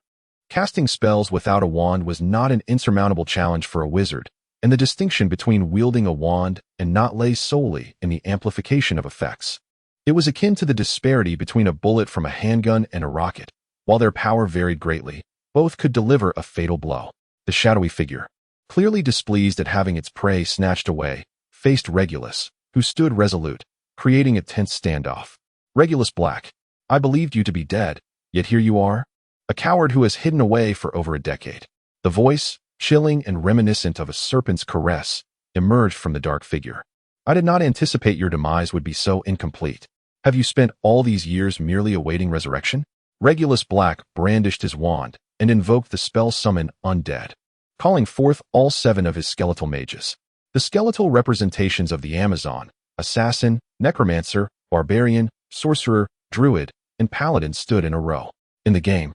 Casting spells without a wand was not an insurmountable challenge for a wizard, and the distinction between wielding a wand and not lay solely in the amplification of effects. It was akin to the disparity between a bullet from a handgun and a rocket. While their power varied greatly, both could deliver a fatal blow. The shadowy figure, clearly displeased at having its prey snatched away, faced Regulus, who stood resolute, creating a tense standoff. "Regulus Black, I believed you to be dead, yet here you are, a coward who has hidden away for over a decade." The voice, chilling and reminiscent of a serpent's caress, emerged from the dark figure. "I did not anticipate your demise would be so incomplete. Have you spent all these years merely awaiting resurrection?" Regulus Black brandished his wand, and invoked the spell Summon Undead, calling forth all 7 of his skeletal mages. The skeletal representations of the Amazon, Assassin, Necromancer, Barbarian, Sorcerer, Druid, and Paladin stood in a row. In the game,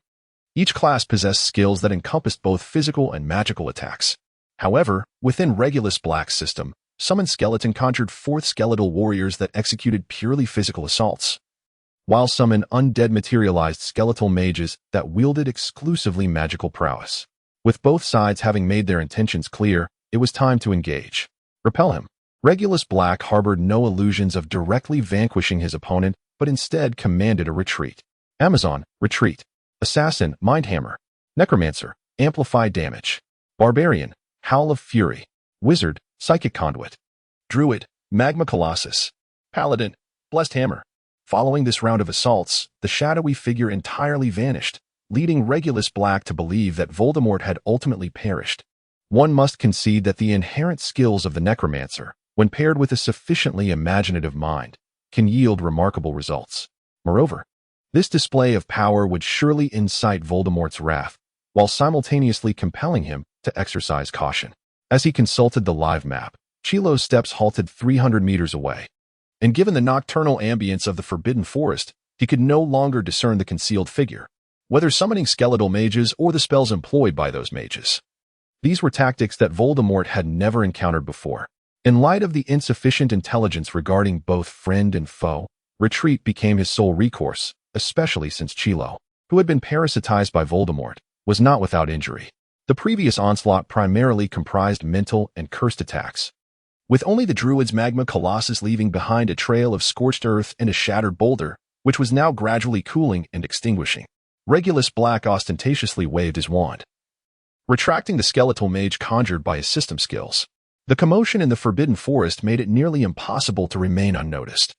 each class possessed skills that encompassed both physical and magical attacks. However, within Regulus Black's system, Summon Skeleton conjured forth skeletal warriors that executed purely physical assaults, while Summon Undead materialized skeletal mages that wielded exclusively magical prowess. With both sides having made their intentions clear, it was time to engage. Repel him. Regulus Black harbored no illusions of directly vanquishing his opponent, but instead commanded a retreat. Amazon, retreat. Assassin, Mindhammer. Necromancer, amplify damage. Barbarian, Howl of Fury. Wizard, Psychic Conduit. Druid, Magma Colossus. Paladin, Blessed Hammer. Following this round of assaults, the shadowy figure entirely vanished, leading Regulus Black to believe that Voldemort had ultimately perished. One must concede that the inherent skills of the Necromancer, when paired with a sufficiently imaginative mind, can yield remarkable results. Moreover, this display of power would surely incite Voldemort's wrath, while simultaneously compelling him to exercise caution. As he consulted the live map, Chilo's steps halted 300 meters away, and given the nocturnal ambience of the Forbidden Forest, he could no longer discern the concealed figure, whether summoning skeletal mages or the spells employed by those mages. These were tactics that Voldemort had never encountered before. In light of the insufficient intelligence regarding both friend and foe, retreat became his sole recourse, especially since Chilo, who had been parasitized by Voldemort, was not without injury. The previous onslaught primarily comprised mental and cursed attacks, with only the Druid's Magma Colossus leaving behind a trail of scorched earth and a shattered boulder, which was now gradually cooling and extinguishing. Regulus Black ostentatiously waved his wand, retracting the skeletal mage conjured by his system skills. The commotion in the Forbidden Forest made it nearly impossible to remain unnoticed.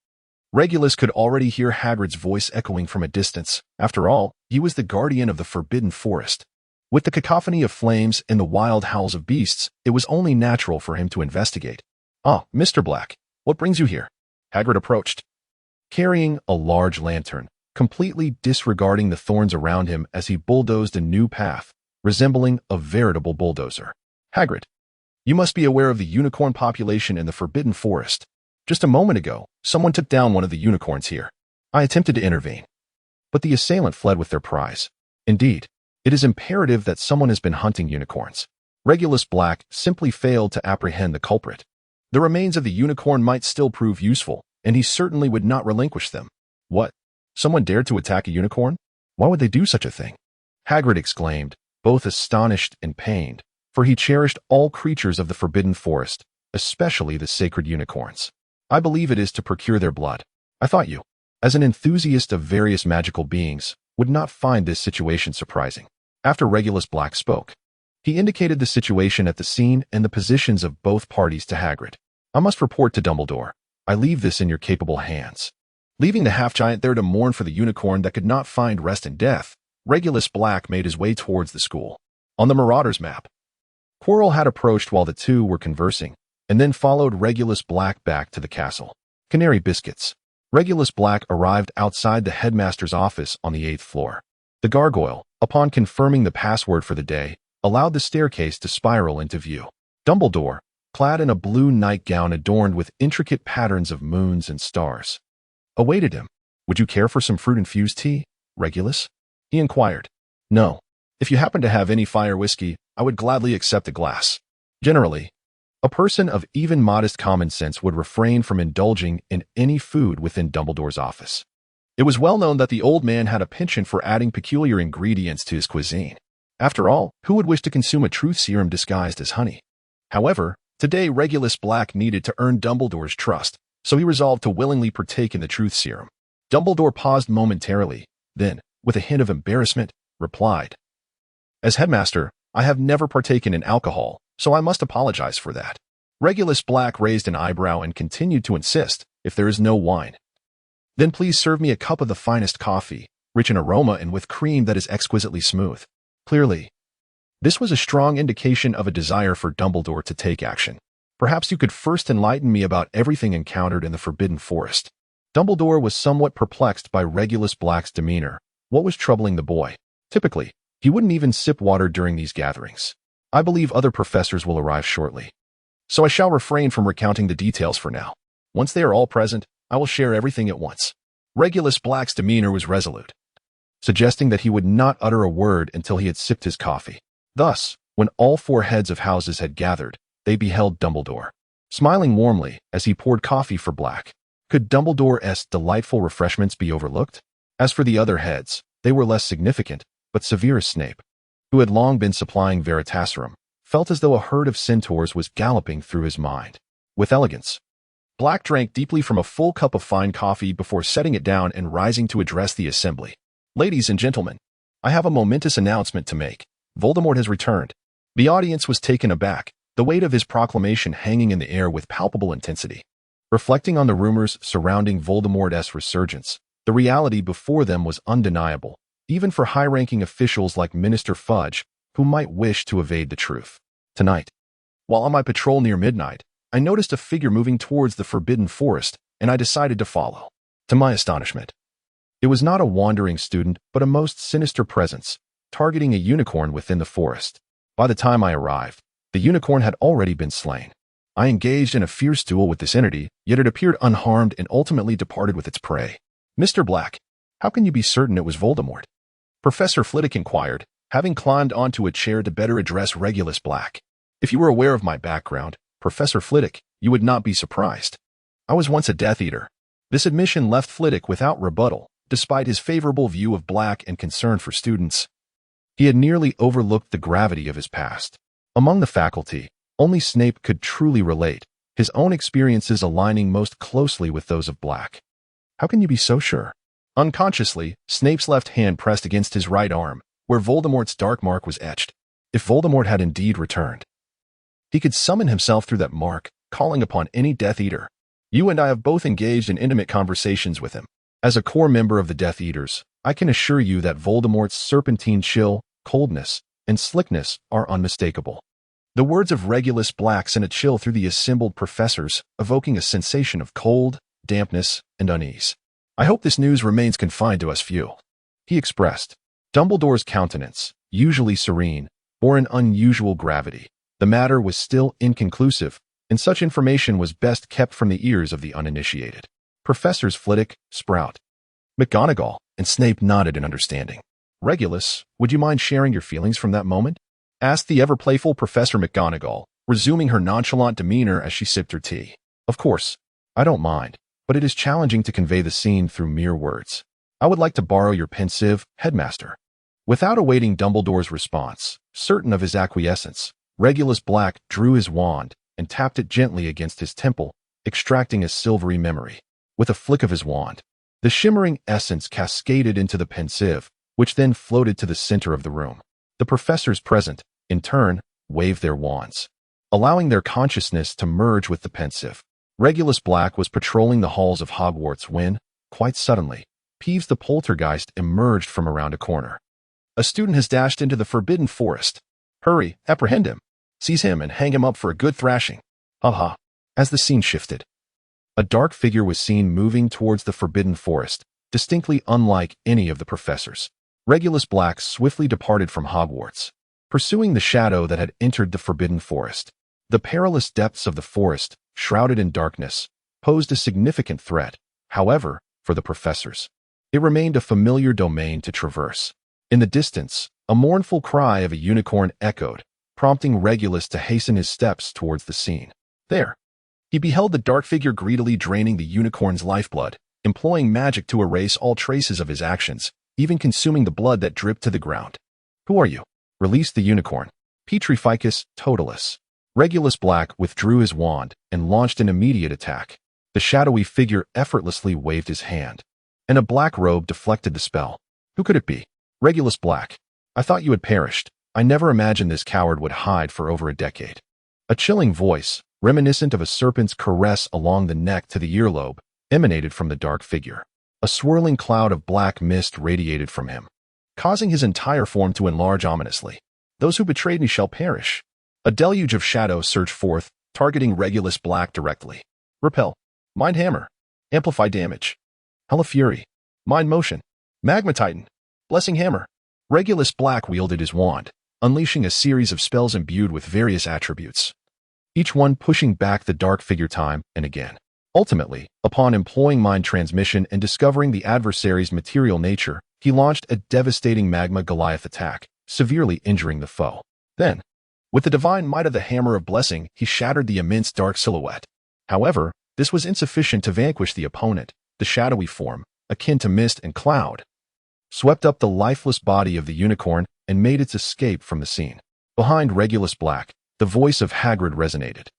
Regulus could already hear Hagrid's voice echoing from a distance. After all, he was the guardian of the Forbidden Forest. With the cacophony of flames and the wild howls of beasts, it was only natural for him to investigate. "Ah, Mr. Black, what brings you here?" Hagrid approached, carrying a large lantern, completely disregarding the thorns around him as he bulldozed a new path, resembling a veritable bulldozer. "Hagrid, you must be aware of the unicorn population in the Forbidden Forest. Just a moment ago, someone took down one of the unicorns here. I attempted to intervene, but the assailant fled with their prize. Indeed, it is imperative that someone has been hunting unicorns." Regulus Black simply failed to apprehend the culprit. The remains of the unicorn might still prove useful, and he certainly would not relinquish them. What? Someone dared to attack a unicorn? Why would they do such a thing? Hagrid exclaimed, both astonished and pained, for he cherished all creatures of the Forbidden Forest, especially the sacred unicorns. "I believe it is to procure their blood. I thought you, as an enthusiast of various magical beings, would not find this situation surprising." After Regulus Black spoke, he indicated the situation at the scene and the positions of both parties to Hagrid. "I must report to Dumbledore. I leave this in your capable hands." Leaving the half-giant there to mourn for the unicorn that could not find rest in death, Regulus Black made his way towards the school. On the Marauder's map, Quirrell had approached while the two were conversing, and then followed Regulus Black back to the castle. Canary biscuits. Regulus Black arrived outside the headmaster's office on the 8th floor. The gargoyle, upon confirming the password for the day, allowed the staircase to spiral into view. Dumbledore, clad in a blue nightgown adorned with intricate patterns of moons and stars, awaited him. "Would you care for some fruit-infused tea, Regulus?" he inquired. "No. If you happen to have any fire whiskey, I would gladly accept a glass." Generally, a person of even modest common sense would refrain from indulging in any food within Dumbledore's office. It was well known that the old man had a penchant for adding peculiar ingredients to his cuisine. After all, who would wish to consume a truth serum disguised as honey? However, today Regulus Black needed to earn Dumbledore's trust, so he resolved to willingly partake in the truth serum. Dumbledore paused momentarily, then, with a hint of embarrassment, replied, "As headmaster, I have never partaken in alcohol, so I must apologize for that." Regulus Black raised an eyebrow and continued to insist, "If there is no wine, then please serve me a cup of the finest coffee, rich in aroma and with cream that is exquisitely smooth." Clearly, this was a strong indication of a desire for Dumbledore to take action. "Perhaps you could first enlighten me about everything encountered in the Forbidden Forest." Dumbledore was somewhat perplexed by Regulus Black's demeanor. What was troubling the boy? Typically, He wouldn't even sip water during these gatherings. I believe other professors will arrive shortly, so I shall refrain from recounting the details for now. Once they are all present, I will share everything at once. Regulus Black's demeanor was resolute, suggesting that he would not utter a word until he had sipped his coffee. Thus, when all 4 heads of houses had gathered, they beheld Dumbledore, smiling warmly as he poured coffee for Black. Could Dumbledore's delightful refreshments be overlooked? As for the other heads, they were less significant, but Severus Snape, who had long been supplying Veritaserum, felt as though a herd of centaurs was galloping through his mind. With elegance, Black drank deeply from a full cup of fine coffee before setting it down and rising to address the assembly. Ladies and gentlemen, I have a momentous announcement to make. Voldemort has returned. The audience was taken aback, the weight of his proclamation hanging in the air with palpable intensity. Reflecting on the rumors surrounding Voldemort's resurgence, the reality before them was undeniable, even for high-ranking officials like Minister Fudge, who might wish to evade the truth. Tonight, while on my patrol near midnight, I noticed a figure moving towards the Forbidden Forest, and I decided to follow. To my astonishment, it was not a wandering student, but a most sinister presence, targeting a unicorn within the forest. By the time I arrived, the unicorn had already been slain. I engaged in a fierce duel with this entity, yet it appeared unharmed and ultimately departed with its prey. Mr. Black, how can you be certain it was Voldemort? Professor Flitwick inquired, having climbed onto a chair to better address Regulus Black. If you were aware of my background, Professor Flitwick, you would not be surprised. I was once a Death Eater. This admission left Flitwick without rebuttal, despite his favorable view of Black and concern for students. He had nearly overlooked the gravity of his past. Among the faculty, only Snape could truly relate, his own experiences aligning most closely with those of Black. How can you be so sure? Unconsciously, Snape's left hand pressed against his right arm, where Voldemort's dark mark was etched. If Voldemort had indeed returned, he could summon himself through that mark, calling upon any Death Eater. You and I have both engaged in intimate conversations with him. As a core member of the Death Eaters, I can assure you that Voldemort's serpentine chill, coldness, and slickness are unmistakable. The words of Regulus Black sent a chill through the assembled professors, evoking a sensation of cold, dampness, and unease. I hope this news remains confined to us few, he expressed. Dumbledore's countenance, usually serene, bore an unusual gravity. The matter was still inconclusive, and such information was best kept from the ears of the uninitiated. Professors Flitwick, Sprout, McGonagall, and Snape nodded in understanding. Regulus, would you mind sharing your feelings from that moment? Asked the ever-playful Professor McGonagall, resuming her nonchalant demeanor as she sipped her tea. Of course, I don't mind, but it is challenging to convey the scene through mere words. I would like to borrow your pensive, headmaster. Without awaiting Dumbledore's response, certain of his acquiescence, Regulus Black drew his wand and tapped it gently against his temple, extracting a silvery memory. With a flick of his wand, the shimmering essence cascaded into the pensive, which then floated to the center of the room. The professors present, in turn, waved their wands, allowing their consciousness to merge with the pensive. Regulus Black was patrolling the halls of Hogwarts when, quite suddenly, Peeves the Poltergeist emerged from around a corner. A student has dashed into the Forbidden Forest. Hurry, apprehend him. Seize him and hang him up for a good thrashing. Ha. As the scene shifted, a dark figure was seen moving towards the Forbidden Forest, distinctly unlike any of the professors. Regulus Black swiftly departed from Hogwarts, pursuing the shadow that had entered the Forbidden Forest. The perilous depths of the forest, shrouded in darkness, posed a significant threat. However, for the professors, it remained a familiar domain to traverse. In the distance, a mournful cry of a unicorn echoed, prompting Regulus to hasten his steps towards the scene. There, he beheld the dark figure greedily draining the unicorn's lifeblood, employing magic to erase all traces of his actions, even consuming the blood that dripped to the ground. Who are you? Released the unicorn. Petrificus Totalis. Regulus Black withdrew his wand and launched an immediate attack. The shadowy figure effortlessly waved his hand, and a black robe deflected the spell. Who could it be? Regulus Black. I thought you had perished. I never imagined this coward would hide for over a decade. A chilling voice, reminiscent of a serpent's caress along the neck to the earlobe, emanated from the dark figure. A swirling cloud of black mist radiated from him, causing his entire form to enlarge ominously. Those who betrayed me shall perish. A deluge of shadow surged forth, targeting Regulus Black directly. Repel. Mind Hammer. Amplify damage. Hell of Fury. Mind Motion. Magma Titan. Blessing Hammer. Regulus Black wielded his wand, unleashing a series of spells imbued with various attributes, each one pushing back the dark figure time and again. Ultimately, upon employing mind transmission and discovering the adversary's material nature, he launched a devastating magma Goliath attack, severely injuring the foe. Then, with the divine might of the Hammer of Blessing, he shattered the immense dark silhouette. However, this was insufficient to vanquish the opponent. The shadowy form, akin to mist and cloud, swept up the lifeless body of the unicorn and made its escape from the scene. Behind Regulus Black, the voice of Hagrid resonated.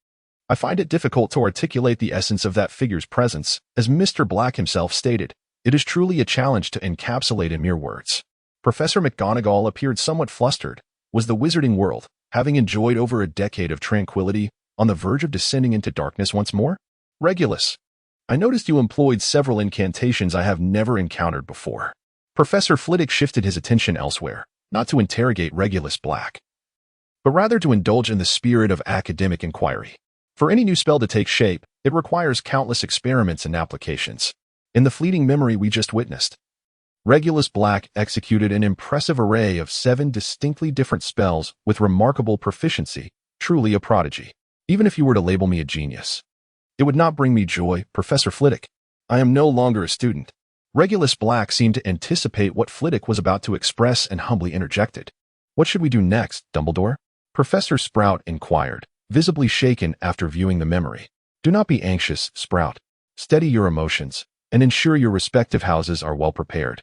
I find it difficult to articulate the essence of that figure's presence. As Mr. Black himself stated, it is truly a challenge to encapsulate in mere words. Professor McGonagall appeared somewhat flustered. Was the wizarding world, having enjoyed over a decade of tranquility, on the verge of descending into darkness once more? Regulus, I noticed you employed several incantations I have never encountered before. Professor Flitwick shifted his attention elsewhere, not to interrogate Regulus Black, but rather to indulge in the spirit of academic inquiry. For any new spell to take shape, it requires countless experiments and applications. In the fleeting memory we just witnessed, Regulus Black executed an impressive array of 7 distinctly different spells with remarkable proficiency, truly a prodigy. Even if you were to label me a genius, it would not bring me joy, Professor Flitwick. I am no longer a student. Regulus Black seemed to anticipate what Flitwick was about to express and humbly interjected. What should we do next, Dumbledore? Professor Sprout inquired, visibly shaken after viewing the memory. Do not be anxious, Sprout. Steady your emotions, and ensure your respective houses are well prepared.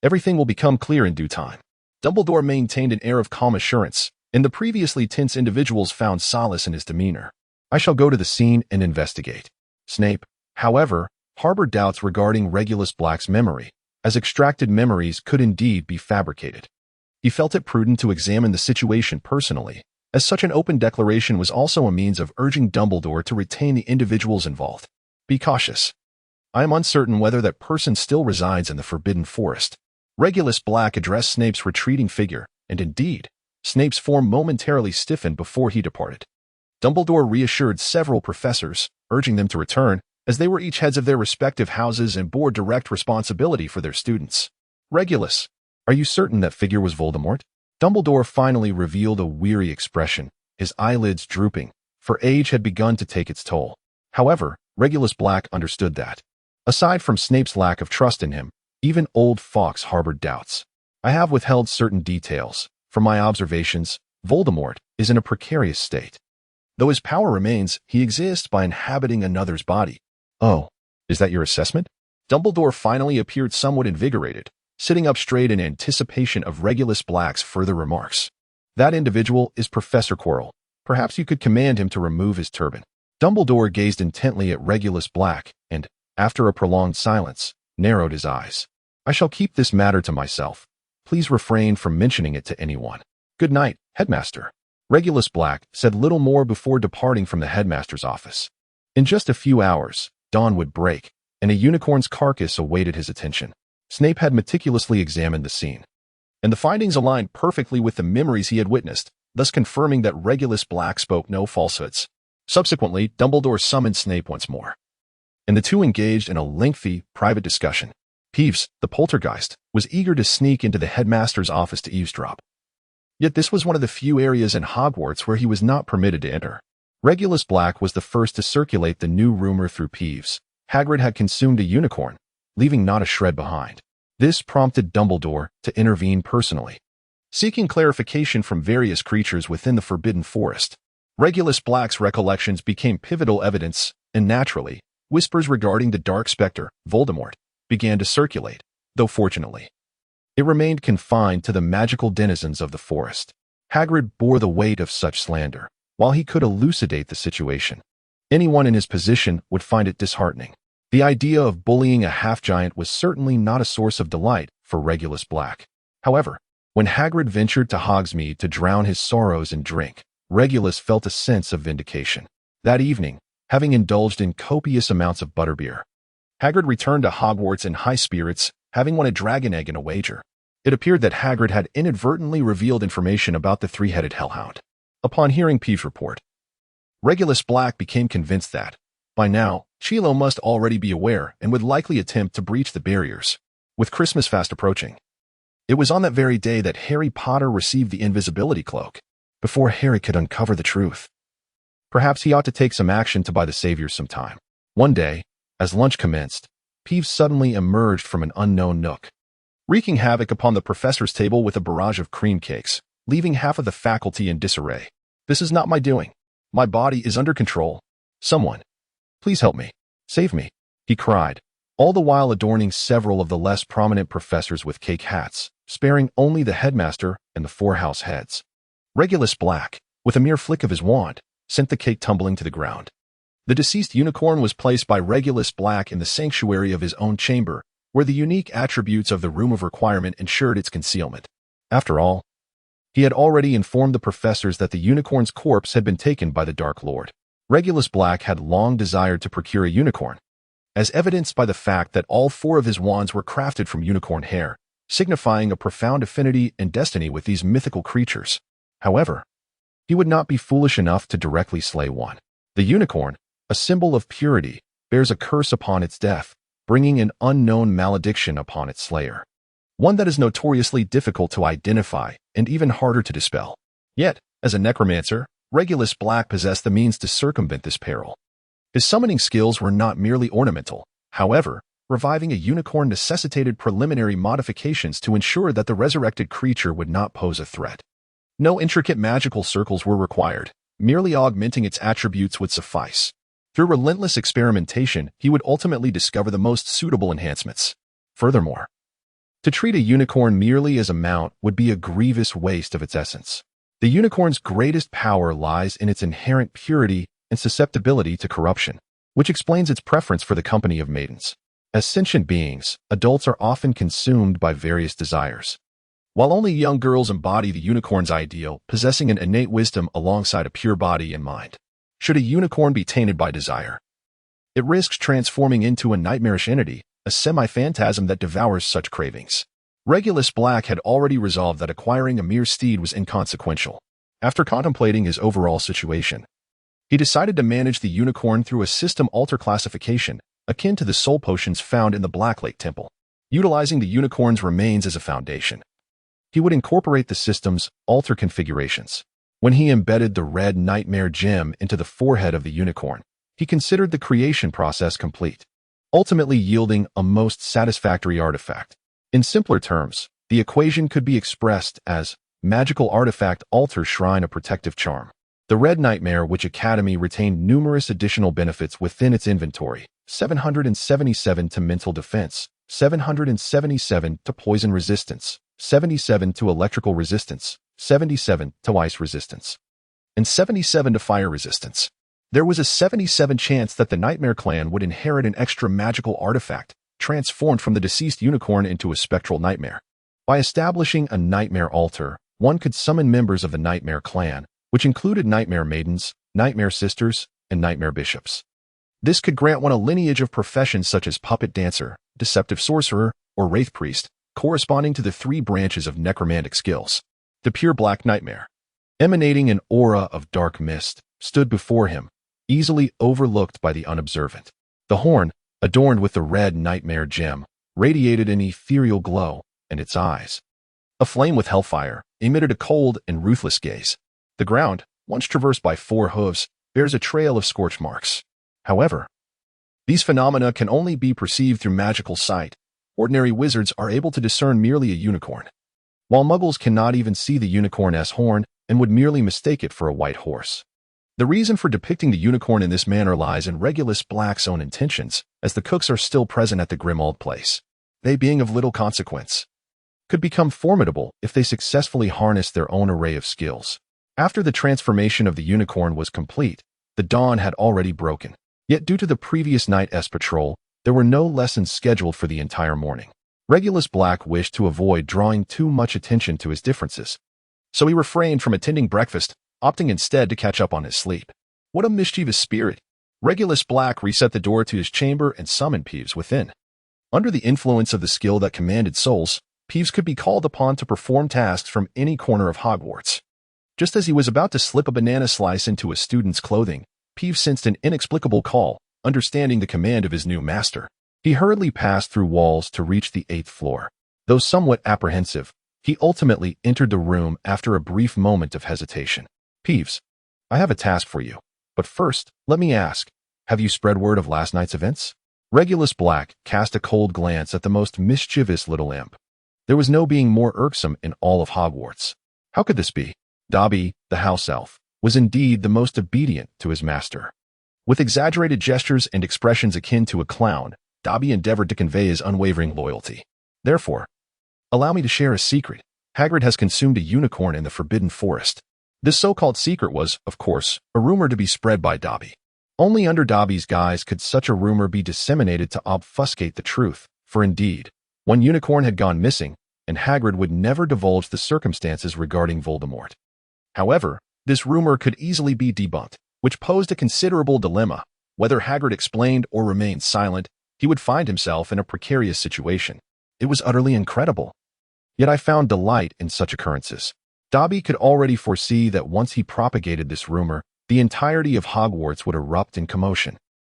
Everything will become clear in due time. Dumbledore maintained an air of calm assurance, and the previously tense individuals found solace in his demeanor. I shall go to the scene and investigate. Snape, however, harbored doubts regarding Regulus Black's memory, as extracted memories could indeed be fabricated. He felt it prudent to examine the situation personally, as such an open declaration was also a means of urging Dumbledore to retain the individuals involved. Be cautious. I am uncertain whether that person still resides in the Forbidden Forest. Regulus Black addressed Snape's retreating figure, and indeed, Snape's form momentarily stiffened before he departed. Dumbledore reassured several professors, urging them to return, as they were each heads of their respective houses and bore direct responsibility for their students. Regulus, are you certain that figure was Voldemort? Dumbledore finally revealed a weary expression, his eyelids drooping, for age had begun to take its toll. However, Regulus Black understood that, aside from Snape's lack of trust in him, even old Fawkes harbored doubts. I have withheld certain details. From my observations, Voldemort is in a precarious state. Though his power remains, he exists by inhabiting another's body. Oh, is that your assessment? Dumbledore finally appeared somewhat invigorated, sitting up straight in anticipation of Regulus Black's further remarks. That individual is Professor Quirrell. Perhaps you could command him to remove his turban. Dumbledore gazed intently at Regulus Black and, after a prolonged silence, narrowed his eyes. I shall keep this matter to myself. Please refrain from mentioning it to anyone. Good night, Headmaster. Regulus Black said little more before departing from the headmaster's office. In just a few hours, dawn would break, and a unicorn's carcass awaited his attention. Snape had meticulously examined the scene, and the findings aligned perfectly with the memories he had witnessed, thus confirming that Regulus Black spoke no falsehoods. Subsequently, Dumbledore summoned Snape once more, and the two engaged in a lengthy, private discussion. Peeves, the poltergeist, was eager to sneak into the headmaster's office to eavesdrop. Yet this was one of the few areas in Hogwarts where he was not permitted to enter. Regulus Black was the first to circulate the new rumor through Peeves. Hagrid had consumed a unicorn, leaving not a shred behind. This prompted Dumbledore to intervene personally, seeking clarification from various creatures within the Forbidden Forest. Regulus Black's recollections became pivotal evidence, and naturally, whispers regarding the Dark Spectre, Voldemort, began to circulate, though fortunately, it remained confined to the magical denizens of the forest. Hagrid bore the weight of such slander, while he could elucidate the situation. Anyone in his position would find it disheartening. The idea of bullying a half-giant was certainly not a source of delight for Regulus Black. However, when Hagrid ventured to Hogsmeade to drown his sorrows in drink, Regulus felt a sense of vindication. That evening, having indulged in copious amounts of butterbeer, Hagrid returned to Hogwarts in high spirits, having won a dragon egg in a wager. It appeared that Hagrid had inadvertently revealed information about the three-headed hellhound. Upon hearing Peeves' report, Regulus Black became convinced that, by now, Chilo must already be aware and would likely attempt to breach the barriers. With Christmas fast approaching, It was on that very day that Harry Potter received the invisibility cloak, before Harry could uncover the truth. Perhaps he ought to take some action to buy the saviors some time. One day, as lunch commenced, Peeves suddenly emerged from an unknown nook, wreaking havoc upon the professor's table with a barrage of cream cakes, leaving half of the faculty in disarray. "This is not my doing. My body is under control. Someone, please help me. Save me," he cried, all the while adorning several of the less prominent professors with cake hats, sparing only the headmaster and the four house heads. Regulus Black, with a mere flick of his wand, sent the cake tumbling to the ground. The deceased unicorn was placed by Regulus Black in the sanctuary of his own chamber, where the unique attributes of the Room of Requirement ensured its concealment. After all, he had already informed the professors that the unicorn's corpse had been taken by the Dark Lord. Regulus Black had long desired to procure a unicorn, as evidenced by the fact that all four of his wands were crafted from unicorn hair, signifying a profound affinity and destiny with these mythical creatures. However, he would not be foolish enough to directly slay one. The unicorn, a symbol of purity, bears a curse upon its death, bringing an unknown malediction upon its slayer. One that is notoriously difficult to identify and even harder to dispel. Yet, as a necromancer, Regulus Black possessed the means to circumvent this peril. His summoning skills were not merely ornamental. However, reviving a unicorn necessitated preliminary modifications to ensure that the resurrected creature would not pose a threat. No intricate magical circles were required. Merely augmenting its attributes would suffice. Through relentless experimentation, he would ultimately discover the most suitable enhancements. Furthermore, to treat a unicorn merely as a mount would be a grievous waste of its essence. The unicorn's greatest power lies in its inherent purity and susceptibility to corruption, which explains its preference for the company of maidens. As sentient beings, adults are often consumed by various desires. While only young girls embody the unicorn's ideal, possessing an innate wisdom alongside a pure body and mind. Should a unicorn be tainted by desire, it risks transforming into a nightmarish entity, a semi-phantasm that devours such cravings. Regulus Black had already resolved that acquiring a mere steed was inconsequential. After contemplating his overall situation, he decided to manage the unicorn through a system altar classification, akin to the soul potions found in the Blacklake Temple. Utilizing the unicorn's remains as a foundation, he would incorporate the system's altar configurations. When he embedded the red nightmare gem into the forehead of the unicorn, he considered the creation process complete, ultimately yielding a most satisfactory artifact. In simpler terms, the equation could be expressed as magical artifact altar shrine a protective charm. The red nightmare witch academy retained numerous additional benefits within its inventory: 777 to mental defense, 777 to poison resistance, 77 to electrical resistance, 77 to ice resistance, and 77 to fire resistance. There was a 77 chance that the Nightmare Clan would inherit an extra magical artifact, transformed from the deceased unicorn into a spectral nightmare. By establishing a nightmare altar, one could summon members of the Nightmare Clan, which included Nightmare Maidens, Nightmare Sisters, and Nightmare Bishops. This could grant one a lineage of professions such as Puppet Dancer, Deceptive Sorcerer, or Wraith Priest, corresponding to the three branches of necromantic skills. The pure black nightmare, emanating an aura of dark mist, stood before him, easily overlooked by the unobservant. The horn, adorned with the red nightmare gem, radiated an ethereal glow, and its eyes, aflame with hellfire, emitted a cold and ruthless gaze. The ground, once traversed by four hooves, bears a trail of scorch marks. However, these phenomena can only be perceived through magical sight. Ordinary wizards are able to discern merely a unicorn, while muggles cannot even see the unicorn's horn and would merely mistake it for a white horse. The reason for depicting the unicorn in this manner lies in Regulus Black's own intentions, as the cooks are still present at the grim old place. They, being of little consequence, could become formidable if they successfully harnessed their own array of skills. After the transformation of the unicorn was complete, the dawn had already broken. Yet due to the previous night's patrol, there were no lessons scheduled for the entire morning. Regulus Black wished to avoid drawing too much attention to his differences, so he refrained from attending breakfast, opting instead to catch up on his sleep. What a mischievous spirit! Regulus Black reset the door to his chamber and summoned Peeves within. Under the influence of the skill that commanded souls, Peeves could be called upon to perform tasks from any corner of Hogwarts. Just as he was about to slip a banana slice into a student's clothing, Peeves sensed an inexplicable call, understanding the command of his new master. He hurriedly passed through walls to reach the 8th floor. Though somewhat apprehensive, He ultimately entered the room after a brief moment of hesitation. Peeves, I have a task for you. But first, let me ask, have you spread word of last night's events? Regulus Black cast a cold glance at the most mischievous little imp. There was no being more irksome in all of Hogwarts. How could this be? Dobby, the house elf, was indeed the most obedient to his master. With exaggerated gestures and expressions akin to a clown, Dobby endeavored to convey his unwavering loyalty. Therefore, allow me to share a secret. Hagrid has consumed a unicorn in the Forbidden Forest. This so-called secret was, of course, a rumor to be spread by Dobby. Only under Dobby's guise could such a rumor be disseminated to obfuscate the truth, for indeed, one unicorn had gone missing, and Hagrid would never divulge the circumstances regarding Voldemort. However, this rumor could easily be debunked, which posed a considerable dilemma. Whether Hagrid explained or remained silent, he would find himself in a precarious situation. It was utterly incredible. Yet I found delight in such occurrences. Dobby could already foresee that once he propagated this rumor, the entirety of Hogwarts would erupt in commotion.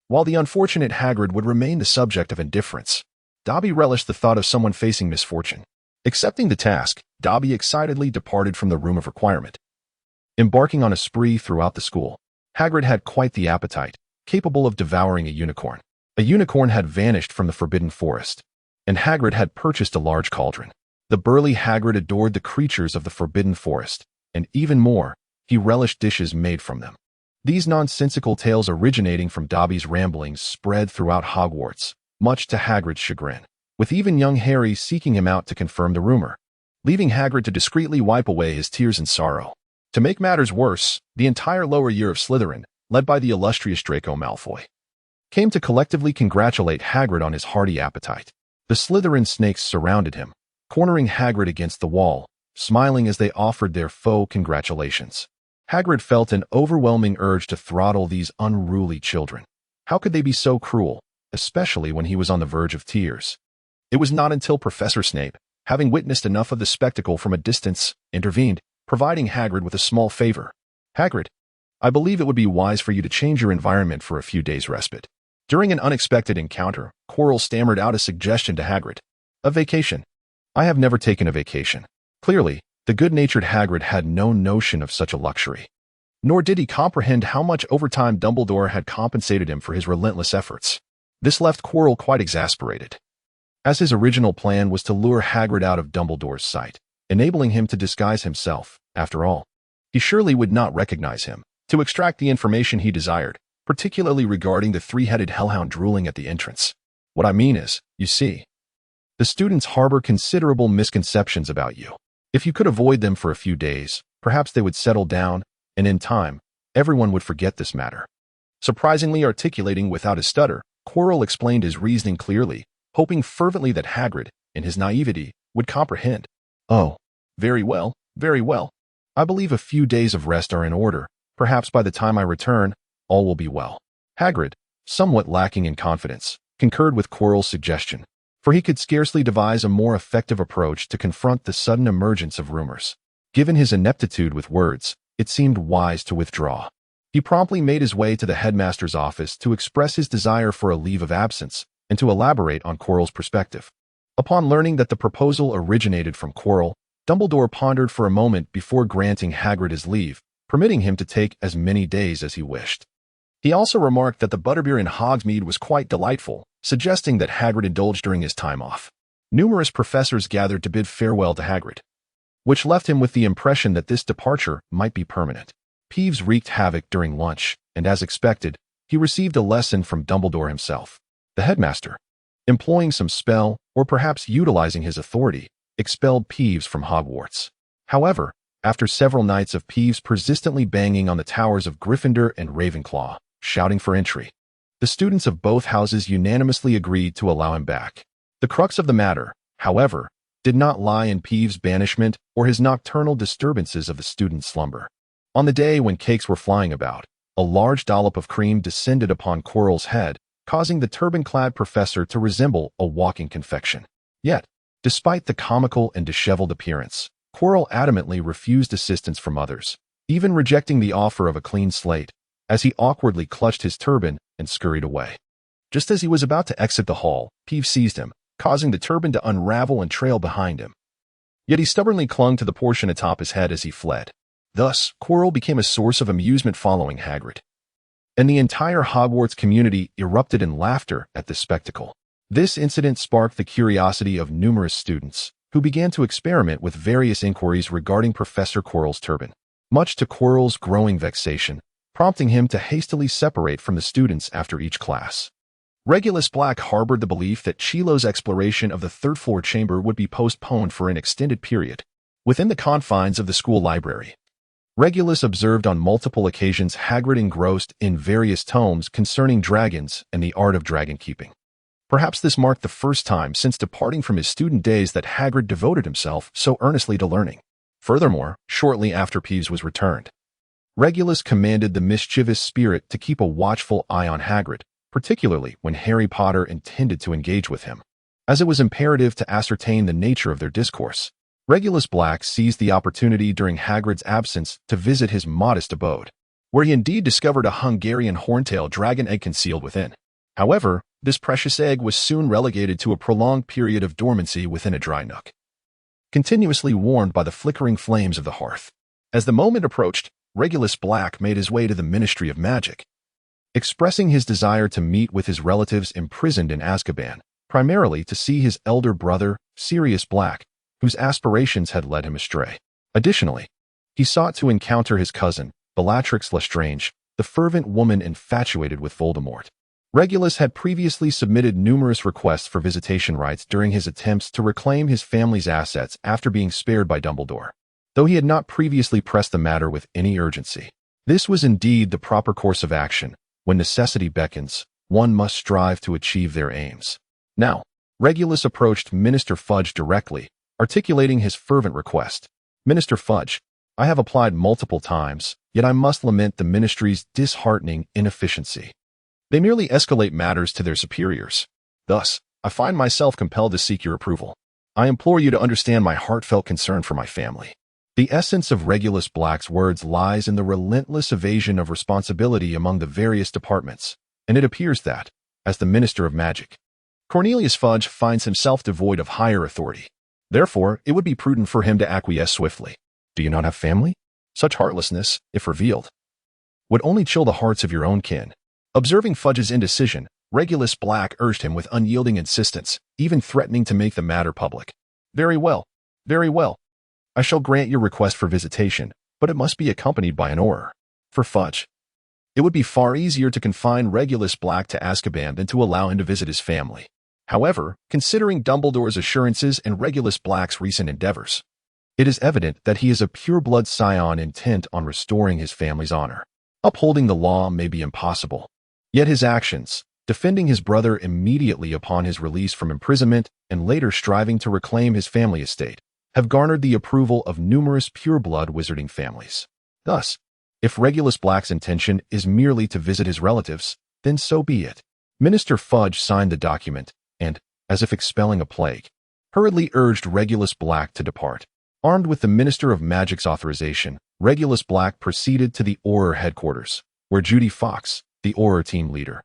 While the unfortunate Hagrid would remain the subject of indifference, Dobby relished the thought of someone facing misfortune. Accepting the task, Dobby excitedly departed from the room of requirement. Embarking on a spree throughout the school, Hagrid had quite the appetite, capable of devouring a unicorn. A unicorn had vanished from the Forbidden Forest, and Hagrid had purchased a large cauldron. The burly Hagrid adored the creatures of the Forbidden Forest, and even more, he relished dishes made from them. These nonsensical tales originating from Dobby's ramblings spread throughout Hogwarts, much to Hagrid's chagrin, with even young Harry seeking him out to confirm the rumor, leaving Hagrid to discreetly wipe away his tears in sorrow. To make matters worse, the entire lower year of Slytherin, led by the illustrious Draco Malfoy, came to collectively congratulate Hagrid on his hearty appetite. The Slytherin snakes surrounded him, cornering Hagrid against the wall, smiling as they offered their faux congratulations. Hagrid felt an overwhelming urge to throttle these unruly children. How could they be so cruel, especially when he was on the verge of tears? It was not until Professor Snape, having witnessed enough of the spectacle from a distance, intervened, providing Hagrid with a small favor. Hagrid, I believe it would be wise for you to change your environment for a few days' respite. During an unexpected encounter, Quirrell stammered out a suggestion to Hagrid. A vacation. I have never taken a vacation. Clearly, the good-natured Hagrid had no notion of such a luxury. Nor did he comprehend how much overtime Dumbledore had compensated him for his relentless efforts. This left Quirrell quite exasperated, as his original plan was to lure Hagrid out of Dumbledore's sight, enabling him to disguise himself. After all, he surely would not recognize him, to extract the information he desired, particularly regarding the three-headed hellhound drooling at the entrance. What I mean is, you see, the students harbor considerable misconceptions about you. If you could avoid them for a few days, perhaps they would settle down, and in time, everyone would forget this matter. Surprisingly articulating without a stutter, Quirrell explained his reasoning clearly, hoping fervently that Hagrid, in his naivety, would comprehend. Oh, very well, very well. I believe a few days of rest are in order. Perhaps by the time I return, all will be well. Hagrid, somewhat lacking in confidence, concurred with Quirrell's suggestion, for he could scarcely devise a more effective approach to confront the sudden emergence of rumors. Given his ineptitude with words, it seemed wise to withdraw. He promptly made his way to the headmaster's office to express his desire for a leave of absence and to elaborate on Quirrell's perspective. Upon learning that the proposal originated from Quirrell, Dumbledore pondered for a moment before granting Hagrid his leave, permitting him to take as many days as he wished. He also remarked that the butterbeer in Hogsmeade was quite delightful, suggesting that Hagrid indulge during his time off. Numerous professors gathered to bid farewell to Hagrid, which left him with the impression that this departure might be permanent. Peeves wreaked havoc during lunch, and as expected, he received a lesson from Dumbledore himself. The headmaster, employing some spell, or perhaps utilizing his authority, expelled Peeves from Hogwarts. However, after several nights of Peeves persistently banging on the towers of Gryffindor and Ravenclaw, shouting for entry, the students of both houses unanimously agreed to allow him back. The crux of the matter, however, did not lie in Peeves' banishment or his nocturnal disturbances of the students' slumber. On the day when cakes were flying about, a large dollop of cream descended upon Quirrell's head, causing the turban-clad professor to resemble a walking confection. Yet, despite the comical and disheveled appearance, Quirrell adamantly refused assistance from others, even rejecting the offer of a clean slate, as he awkwardly clutched his turban and scurried away. Just as he was about to exit the hall, Peeves seized him, causing the turban to unravel and trail behind him. Yet he stubbornly clung to the portion atop his head as he fled. Thus, Quirrell became a source of amusement following Hagrid. And the entire Hogwarts community erupted in laughter at this spectacle. This incident sparked the curiosity of numerous students, who began to experiment with various inquiries regarding Professor Quirrell's turban, much to Quirrell's growing vexation, prompting him to hastily separate from the students after each class. Regulus Black harbored the belief that Chilo's exploration of the third-floor chamber would be postponed for an extended period, within the confines of the school library. Regulus observed on multiple occasions Hagrid engrossed in various tomes concerning dragons and the art of dragon-keeping. Perhaps this marked the first time since departing from his student days that Hagrid devoted himself so earnestly to learning. Furthermore, shortly after Peeves was returned, Regulus commanded the mischievous spirit to keep a watchful eye on Hagrid, particularly when Harry Potter intended to engage with him. As it was imperative to ascertain the nature of their discourse, Regulus Black seized the opportunity during Hagrid's absence to visit his modest abode, where he indeed discovered a Hungarian horntail dragon egg concealed within. However, this precious egg was soon relegated to a prolonged period of dormancy within a dry nook, continuously warmed by the flickering flames of the hearth. As the moment approached, Regulus Black made his way to the Ministry of Magic, expressing his desire to meet with his relatives imprisoned in Azkaban, primarily to see his elder brother, Sirius Black, whose aspirations had led him astray. Additionally, he sought to encounter his cousin, Bellatrix Lestrange, the fervent woman infatuated with Voldemort. Regulus had previously submitted numerous requests for visitation rights during his attempts to reclaim his family's assets after being spared by Dumbledore, though he had not previously pressed the matter with any urgency. This was indeed the proper course of action. When necessity beckons, one must strive to achieve their aims. Now, Regulus approached Minister Fudge directly, articulating his fervent request. Minister Fudge, I have applied multiple times, yet I must lament the ministry's disheartening inefficiency. They merely escalate matters to their superiors. Thus, I find myself compelled to seek your approval. I implore you to understand my heartfelt concern for my family. The essence of Regulus Black's words lies in the relentless evasion of responsibility among the various departments, and it appears that, as the Minister of Magic, Cornelius Fudge finds himself devoid of higher authority. Therefore, it would be prudent for him to acquiesce swiftly. Do you not have family? Such heartlessness, if revealed, would only chill the hearts of your own kin. Observing Fudge's indecision, Regulus Black urged him with unyielding insistence, even threatening to make the matter public. Very well. Very well. I shall grant your request for visitation, but it must be accompanied by an order. For Fudge, it would be far easier to confine Regulus Black to Azkaban than to allow him to visit his family. However, considering Dumbledore's assurances and Regulus Black's recent endeavors, it is evident that he is a pure-blood scion intent on restoring his family's honor. Upholding the law may be impossible, yet his actions, defending his brother immediately upon his release from imprisonment and later striving to reclaim his family estate, have garnered the approval of numerous pure-blood wizarding families. Thus, if Regulus Black's intention is merely to visit his relatives, then so be it. Minister Fudge signed the document and, as if expelling a plague, hurriedly urged Regulus Black to depart. Armed with the Minister of Magic's authorization, Regulus Black proceeded to the Auror headquarters, where Judy Fox, the Auror team leader,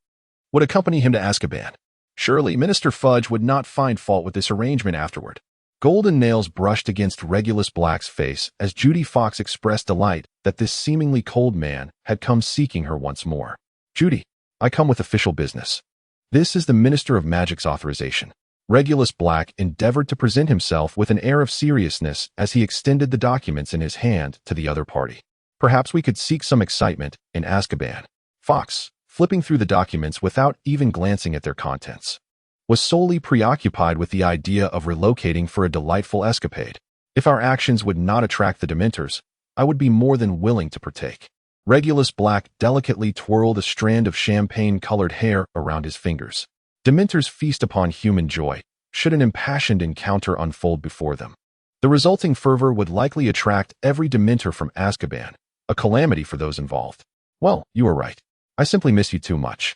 would accompany him to Azkaban. Surely Minister Fudge would not find fault with this arrangement afterward. Golden nails brushed against Regulus Black's face as Judy Fox expressed delight that this seemingly cold man had come seeking her once more. Judy, I come with official business. This is the Minister of Magic's authorization. Regulus Black endeavored to present himself with an air of seriousness as he extended the documents in his hand to the other party. Perhaps we could seek some excitement in Azkaban. Fox, flipping through the documents without even glancing at their contents, was solely preoccupied with the idea of relocating for a delightful escapade. If our actions would not attract the Dementors, I would be more than willing to partake. Regulus Black delicately twirled a strand of champagne-colored hair around his fingers. Dementors feast upon human joy, should an impassioned encounter unfold before them. The resulting fervor would likely attract every Dementor from Azkaban, a calamity for those involved. Well, you are right. I simply miss you too much.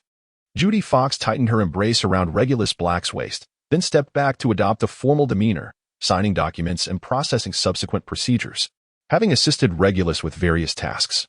Judy Fox tightened her embrace around Regulus Black's waist, then stepped back to adopt a formal demeanor, signing documents and processing subsequent procedures. Having assisted Regulus with various tasks,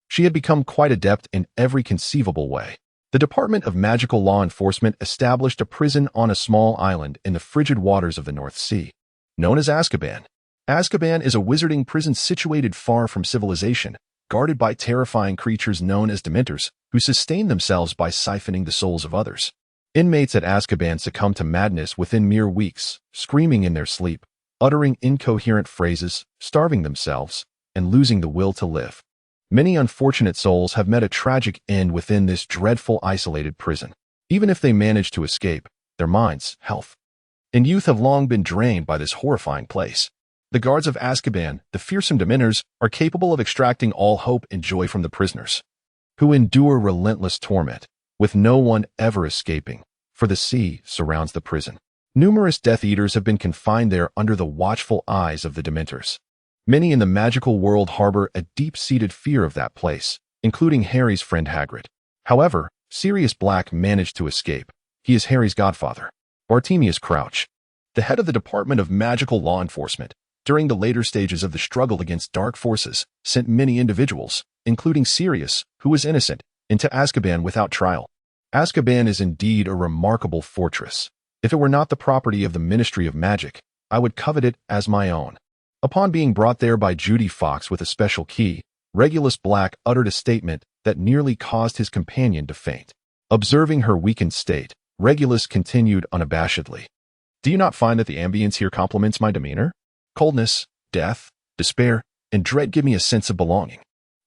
she had become quite adept in every conceivable way. The Department of Magical Law Enforcement established a prison on a small island in the frigid waters of the North Sea, known as Azkaban. Azkaban is a wizarding prison situated far from civilization, guarded by terrifying creatures known as Dementors, who sustain themselves by siphoning the souls of others. Inmates at Azkaban succumb to madness within mere weeks, screaming in their sleep, uttering incoherent phrases, starving themselves, and losing the will to live. Many unfortunate souls have met a tragic end within this dreadful isolated prison. Even if they manage to escape, their minds, health, and youth have long been drained by this horrifying place. The guards of Azkaban, the fearsome Dementors, are capable of extracting all hope and joy from the prisoners, who endure relentless torment, with no one ever escaping, for the sea surrounds the prison. Numerous Death Eaters have been confined there under the watchful eyes of the Dementors. Many in the magical world harbor a deep-seated fear of that place, including Harry's friend Hagrid. However, Sirius Black managed to escape. He is Harry's godfather, Bartemius Crouch, the head of the Department of Magical Law Enforcement. During the later stages of the struggle against dark forces, sent many individuals, including Sirius, who was innocent, into Azkaban without trial. Azkaban is indeed a remarkable fortress. If it were not the property of the Ministry of Magic, I would covet it as my own. Upon being brought there by Judy Fox with a special key, Regulus Black uttered a statement that nearly caused his companion to faint. Observing her weakened state, Regulus continued unabashedly. Do you not find that the ambience here complements my demeanor? Coldness, death, despair, and dread give me a sense of belonging.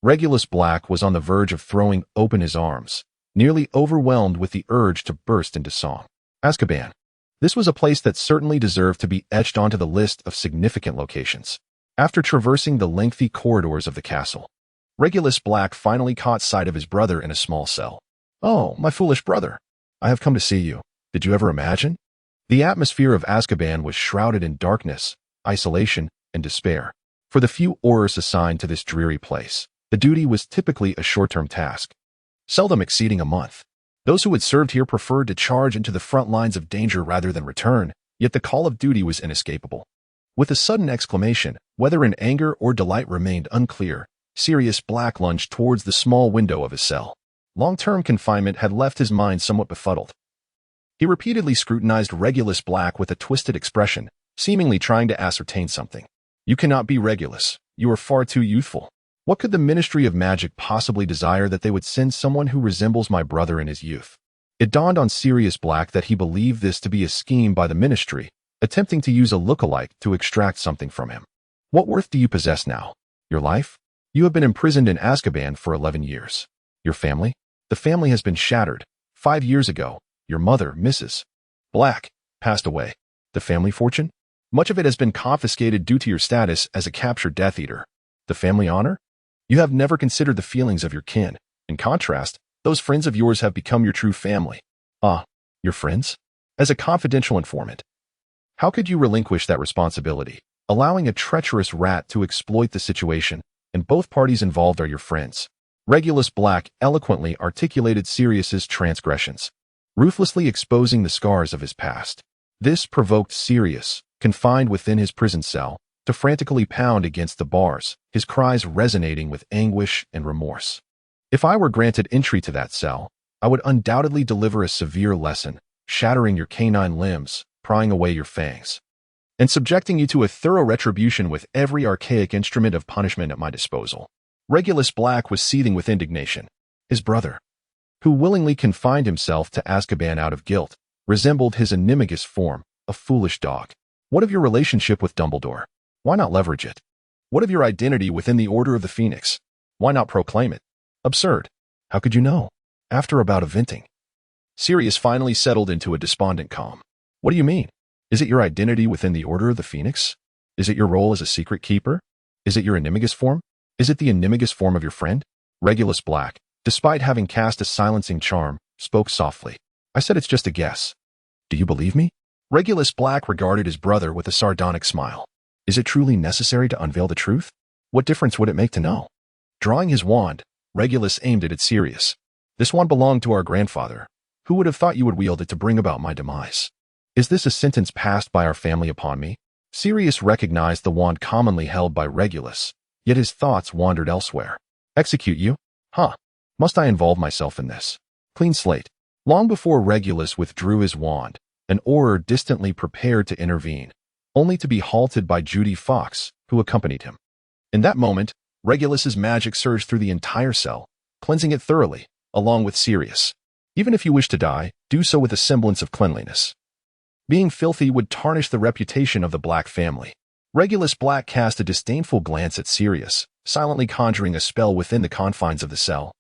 Regulus Black was on the verge of throwing open his arms, nearly overwhelmed with the urge to burst into song. Azkaban. This was a place that certainly deserved to be etched onto the list of significant locations. After traversing the lengthy corridors of the castle, Regulus Black finally caught sight of his brother in a small cell. Oh, my foolish brother. I have come to see you. Did you ever imagine? The atmosphere of Azkaban was shrouded in darkness, isolation, and despair. For the few Aurors assigned to this dreary place, the duty was typically a short-term task, seldom exceeding a month. Those who had served here preferred to charge into the front lines of danger rather than return, yet the call of duty was inescapable. With a sudden exclamation, whether in anger or delight remained unclear, Sirius Black lunged towards the small window of his cell. Long-term confinement had left his mind somewhat befuddled. He repeatedly scrutinized Regulus Black with a twisted expression, seemingly trying to ascertain something. You cannot be Regulus. You are far too youthful. What could the Ministry of Magic possibly desire that they would send someone who resembles my brother in his youth? It dawned on Sirius Black that he believed this to be a scheme by the Ministry, attempting to use a lookalike to extract something from him. What worth do you possess now? Your life? You have been imprisoned in Azkaban for 11 years. Your family? The family has been shattered. 5 years ago, your mother, Mrs. Black, passed away. The family fortune? Much of it has been confiscated due to your status as a captured Death Eater. The family honor? You have never considered the feelings of your kin. In contrast, those friends of yours have become your true family. Ah, your friends? As a confidential informant. How could you relinquish that responsibility, allowing a treacherous rat to exploit the situation, and both parties involved are your friends? Regulus Black eloquently articulated Sirius's transgressions, ruthlessly exposing the scars of his past. This provoked Sirius, confined within his prison cell, to frantically pound against the bars, his cries resonating with anguish and remorse. If I were granted entry to that cell, I would undoubtedly deliver a severe lesson, shattering your canine limbs, prying away your fangs, and subjecting you to a thorough retribution with every archaic instrument of punishment at my disposal. Regulus Black was seething with indignation. His brother, who willingly confined himself to Azkaban out of guilt, resembled his animagus form, a foolish dog. What of your relationship with Dumbledore? Why not leverage it? What of your identity within the Order of the Phoenix? Why not proclaim it? Absurd. How could you know? After a bout of venting, Sirius finally settled into a despondent calm. What do you mean? Is it your identity within the Order of the Phoenix? Is it your role as a secret keeper? Is it your animagus form? Is it the animagus form of your friend? Regulus Black, despite having cast a silencing charm, spoke softly. I said it's just a guess. Do you believe me? Regulus Black regarded his brother with a sardonic smile. Is it truly necessary to unveil the truth? What difference would it make to know? Drawing his wand, Regulus aimed it at Sirius. This wand belonged to our grandfather. Who would have thought you would wield it to bring about my demise? Is this a sentence passed by our family upon me? Sirius recognized the wand commonly held by Regulus, yet his thoughts wandered elsewhere. Execute you? Huh. Must I involve myself in this? Clean slate. Long before Regulus withdrew his wand, an Auror distantly prepared to intervene. only to be halted by Judy Fox, who accompanied him. In that moment, Regulus's magic surged through the entire cell, cleansing it thoroughly, along with Sirius. Even if you wish to die, do so with a semblance of cleanliness. Being filthy would tarnish the reputation of the Black family. Regulus Black cast a disdainful glance at Sirius, silently conjuring a spell within the confines of the cell,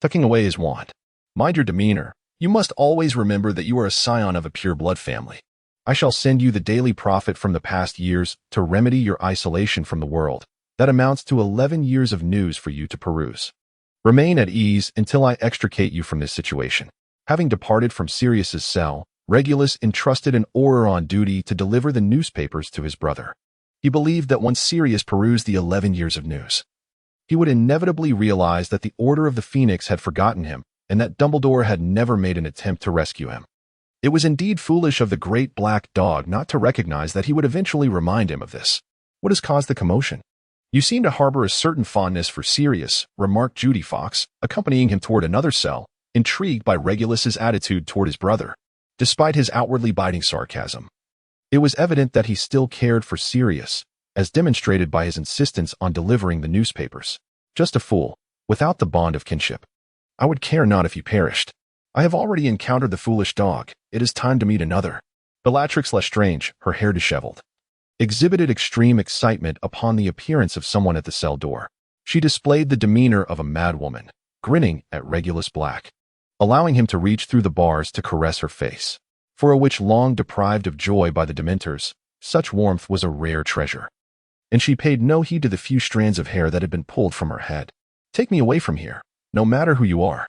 tucking away his wand. Mind your demeanor. You must always remember that you are a scion of a pure blood family. I shall send you the daily profit from the past years to remedy your isolation from the world. That amounts to 11 years of news for you to peruse. Remain at ease until I extricate you from this situation. Having departed from Sirius's cell, Regulus entrusted an Auror on duty to deliver the newspapers to his brother. He believed that once Sirius perused the 11 years of news, he would inevitably realize that the Order of the Phoenix had forgotten him and that Dumbledore had never made an attempt to rescue him. It was indeed foolish of the great black dog not to recognize that he would eventually remind him of this. What has caused the commotion? You seem to harbor a certain fondness for Sirius, remarked Judy Fox, accompanying him toward another cell, intrigued by Regulus's attitude toward his brother. Despite his outwardly biting sarcasm, it was evident that he still cared for Sirius, as demonstrated by his insistence on delivering the newspapers. Just a fool, without the bond of kinship. I would care not if you perished. I have already encountered the foolish dog. It is time to meet another. Bellatrix Lestrange, her hair disheveled, exhibited extreme excitement upon the appearance of someone at the cell door. She displayed the demeanor of a madwoman, grinning at Regulus Black, allowing him to reach through the bars to caress her face, for a witch long deprived of joy by the Dementors. Such warmth was a rare treasure, and she paid no heed to the few strands of hair that had been pulled from her head. Take me away from here, no matter who you are.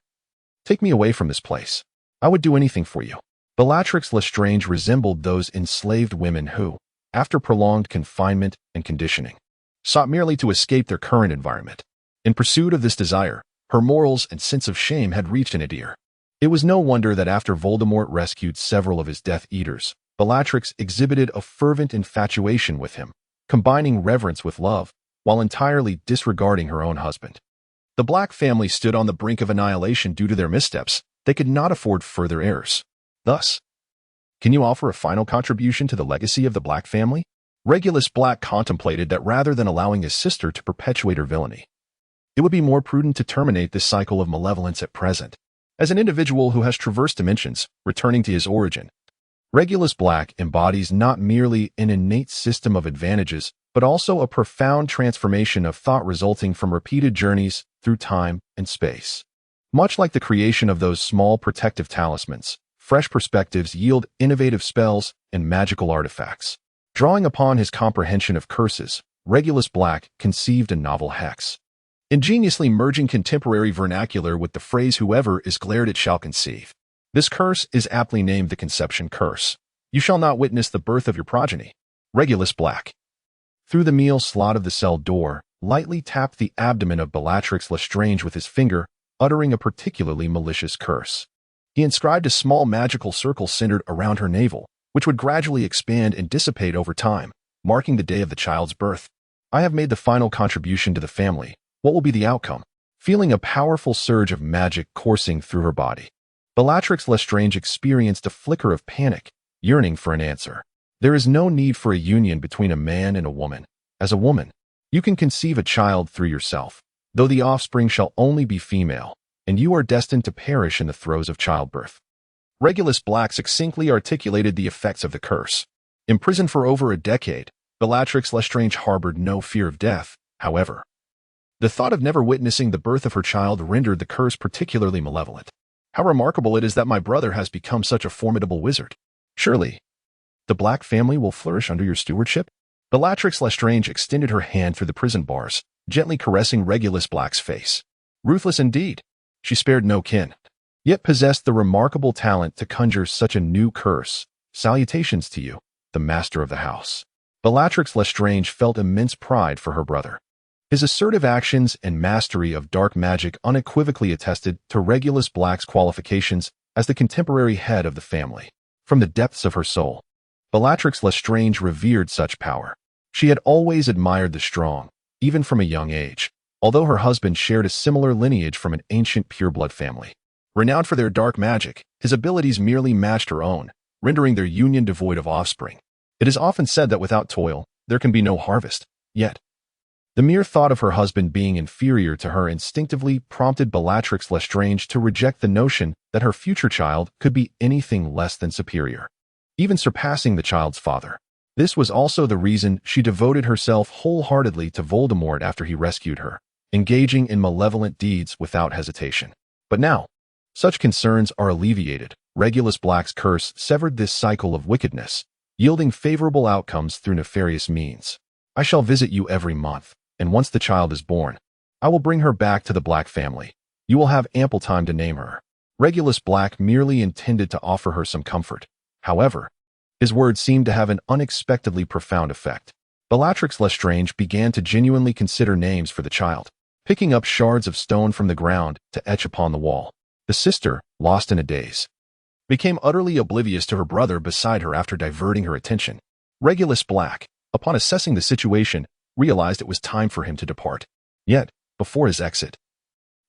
Take me away from this place. I would do anything for you. Bellatrix Lestrange resembled those enslaved women who, after prolonged confinement and conditioning, sought merely to escape their current environment. In pursuit of this desire, her morals and sense of shame had reached a nadir. It was no wonder that after Voldemort rescued several of his Death Eaters, Bellatrix exhibited a fervent infatuation with him, combining reverence with love, while entirely disregarding her own husband. The Black family stood on the brink of annihilation due to their missteps. They could not afford further errors. Thus, can you offer a final contribution to the legacy of the Black family? Regulus Black contemplated that rather than allowing his sister to perpetuate her villainy, it would be more prudent to terminate this cycle of malevolence at present. As an individual who has traversed dimensions, returning to his origin, Regulus Black embodies not merely an innate system of advantages, but also a profound transformation of thought resulting from repeated journeys through time and space. Much like the creation of those small protective talismans, fresh perspectives yield innovative spells and magical artifacts. Drawing upon his comprehension of curses, Regulus Black conceived a novel hex, ingeniously merging contemporary vernacular with the phrase "whoever is glared at shall conceive." This curse is aptly named the Conception Curse. You shall not witness the birth of your progeny. Regulus Black, through the meal slot of the cell door, lightly tapped the abdomen of Bellatrix Lestrange with his finger, uttering a particularly malicious curse. He inscribed a small magical circle centered around her navel, which would gradually expand and dissipate over time, marking the day of the child's birth. I have made the final contribution to the family. What will be the outcome? Feeling a powerful surge of magic coursing through her body, Bellatrix Lestrange experienced a flicker of panic, yearning for an answer. There is no need for a union between a man and a woman. As a woman, you can conceive a child through yourself, though the offspring shall only be female, and you are destined to perish in the throes of childbirth. Regulus Black succinctly articulated the effects of the curse. Imprisoned for over a decade, Bellatrix Lestrange harbored no fear of death, however. The thought of never witnessing the birth of her child rendered the curse particularly malevolent. How remarkable it is that my brother has become such a formidable wizard. Surely, the Black family will flourish under your stewardship? Bellatrix Lestrange extended her hand through the prison bars, gently caressing Regulus Black's face. Ruthless indeed, she spared no kin, yet possessed the remarkable talent to conjure such a new curse. Salutations to you, the master of the house. Bellatrix Lestrange felt immense pride for her brother. His assertive actions and mastery of dark magic unequivocally attested to Regulus Black's qualifications as the contemporary head of the family. From the depths of her soul, Bellatrix Lestrange revered such power. She had always admired the strong, even from a young age, although her husband shared a similar lineage from an ancient pureblood family. Renowned for their dark magic, his abilities merely matched her own, rendering their union devoid of offspring. It is often said that without toil, there can be no harvest. Yet, the mere thought of her husband being inferior to her instinctively prompted Bellatrix Lestrange to reject the notion that her future child could be anything less than superior, even surpassing the child's father. This was also the reason she devoted herself wholeheartedly to Voldemort after he rescued her, engaging in malevolent deeds without hesitation. But now, such concerns are alleviated. Regulus Black's curse severed this cycle of wickedness, yielding favorable outcomes through nefarious means. I shall visit you every month, and once the child is born, I will bring her back to the Black family. You will have ample time to name her. Regulus Black merely intended to offer her some comfort. However, his words seemed to have an unexpectedly profound effect. Bellatrix Lestrange began to genuinely consider names for the child, picking up shards of stone from the ground to etch upon the wall. The sister, lost in a daze, became utterly oblivious to her brother beside her after diverting her attention. Regulus Black, upon assessing the situation, realized it was time for him to depart. Yet, before his exit,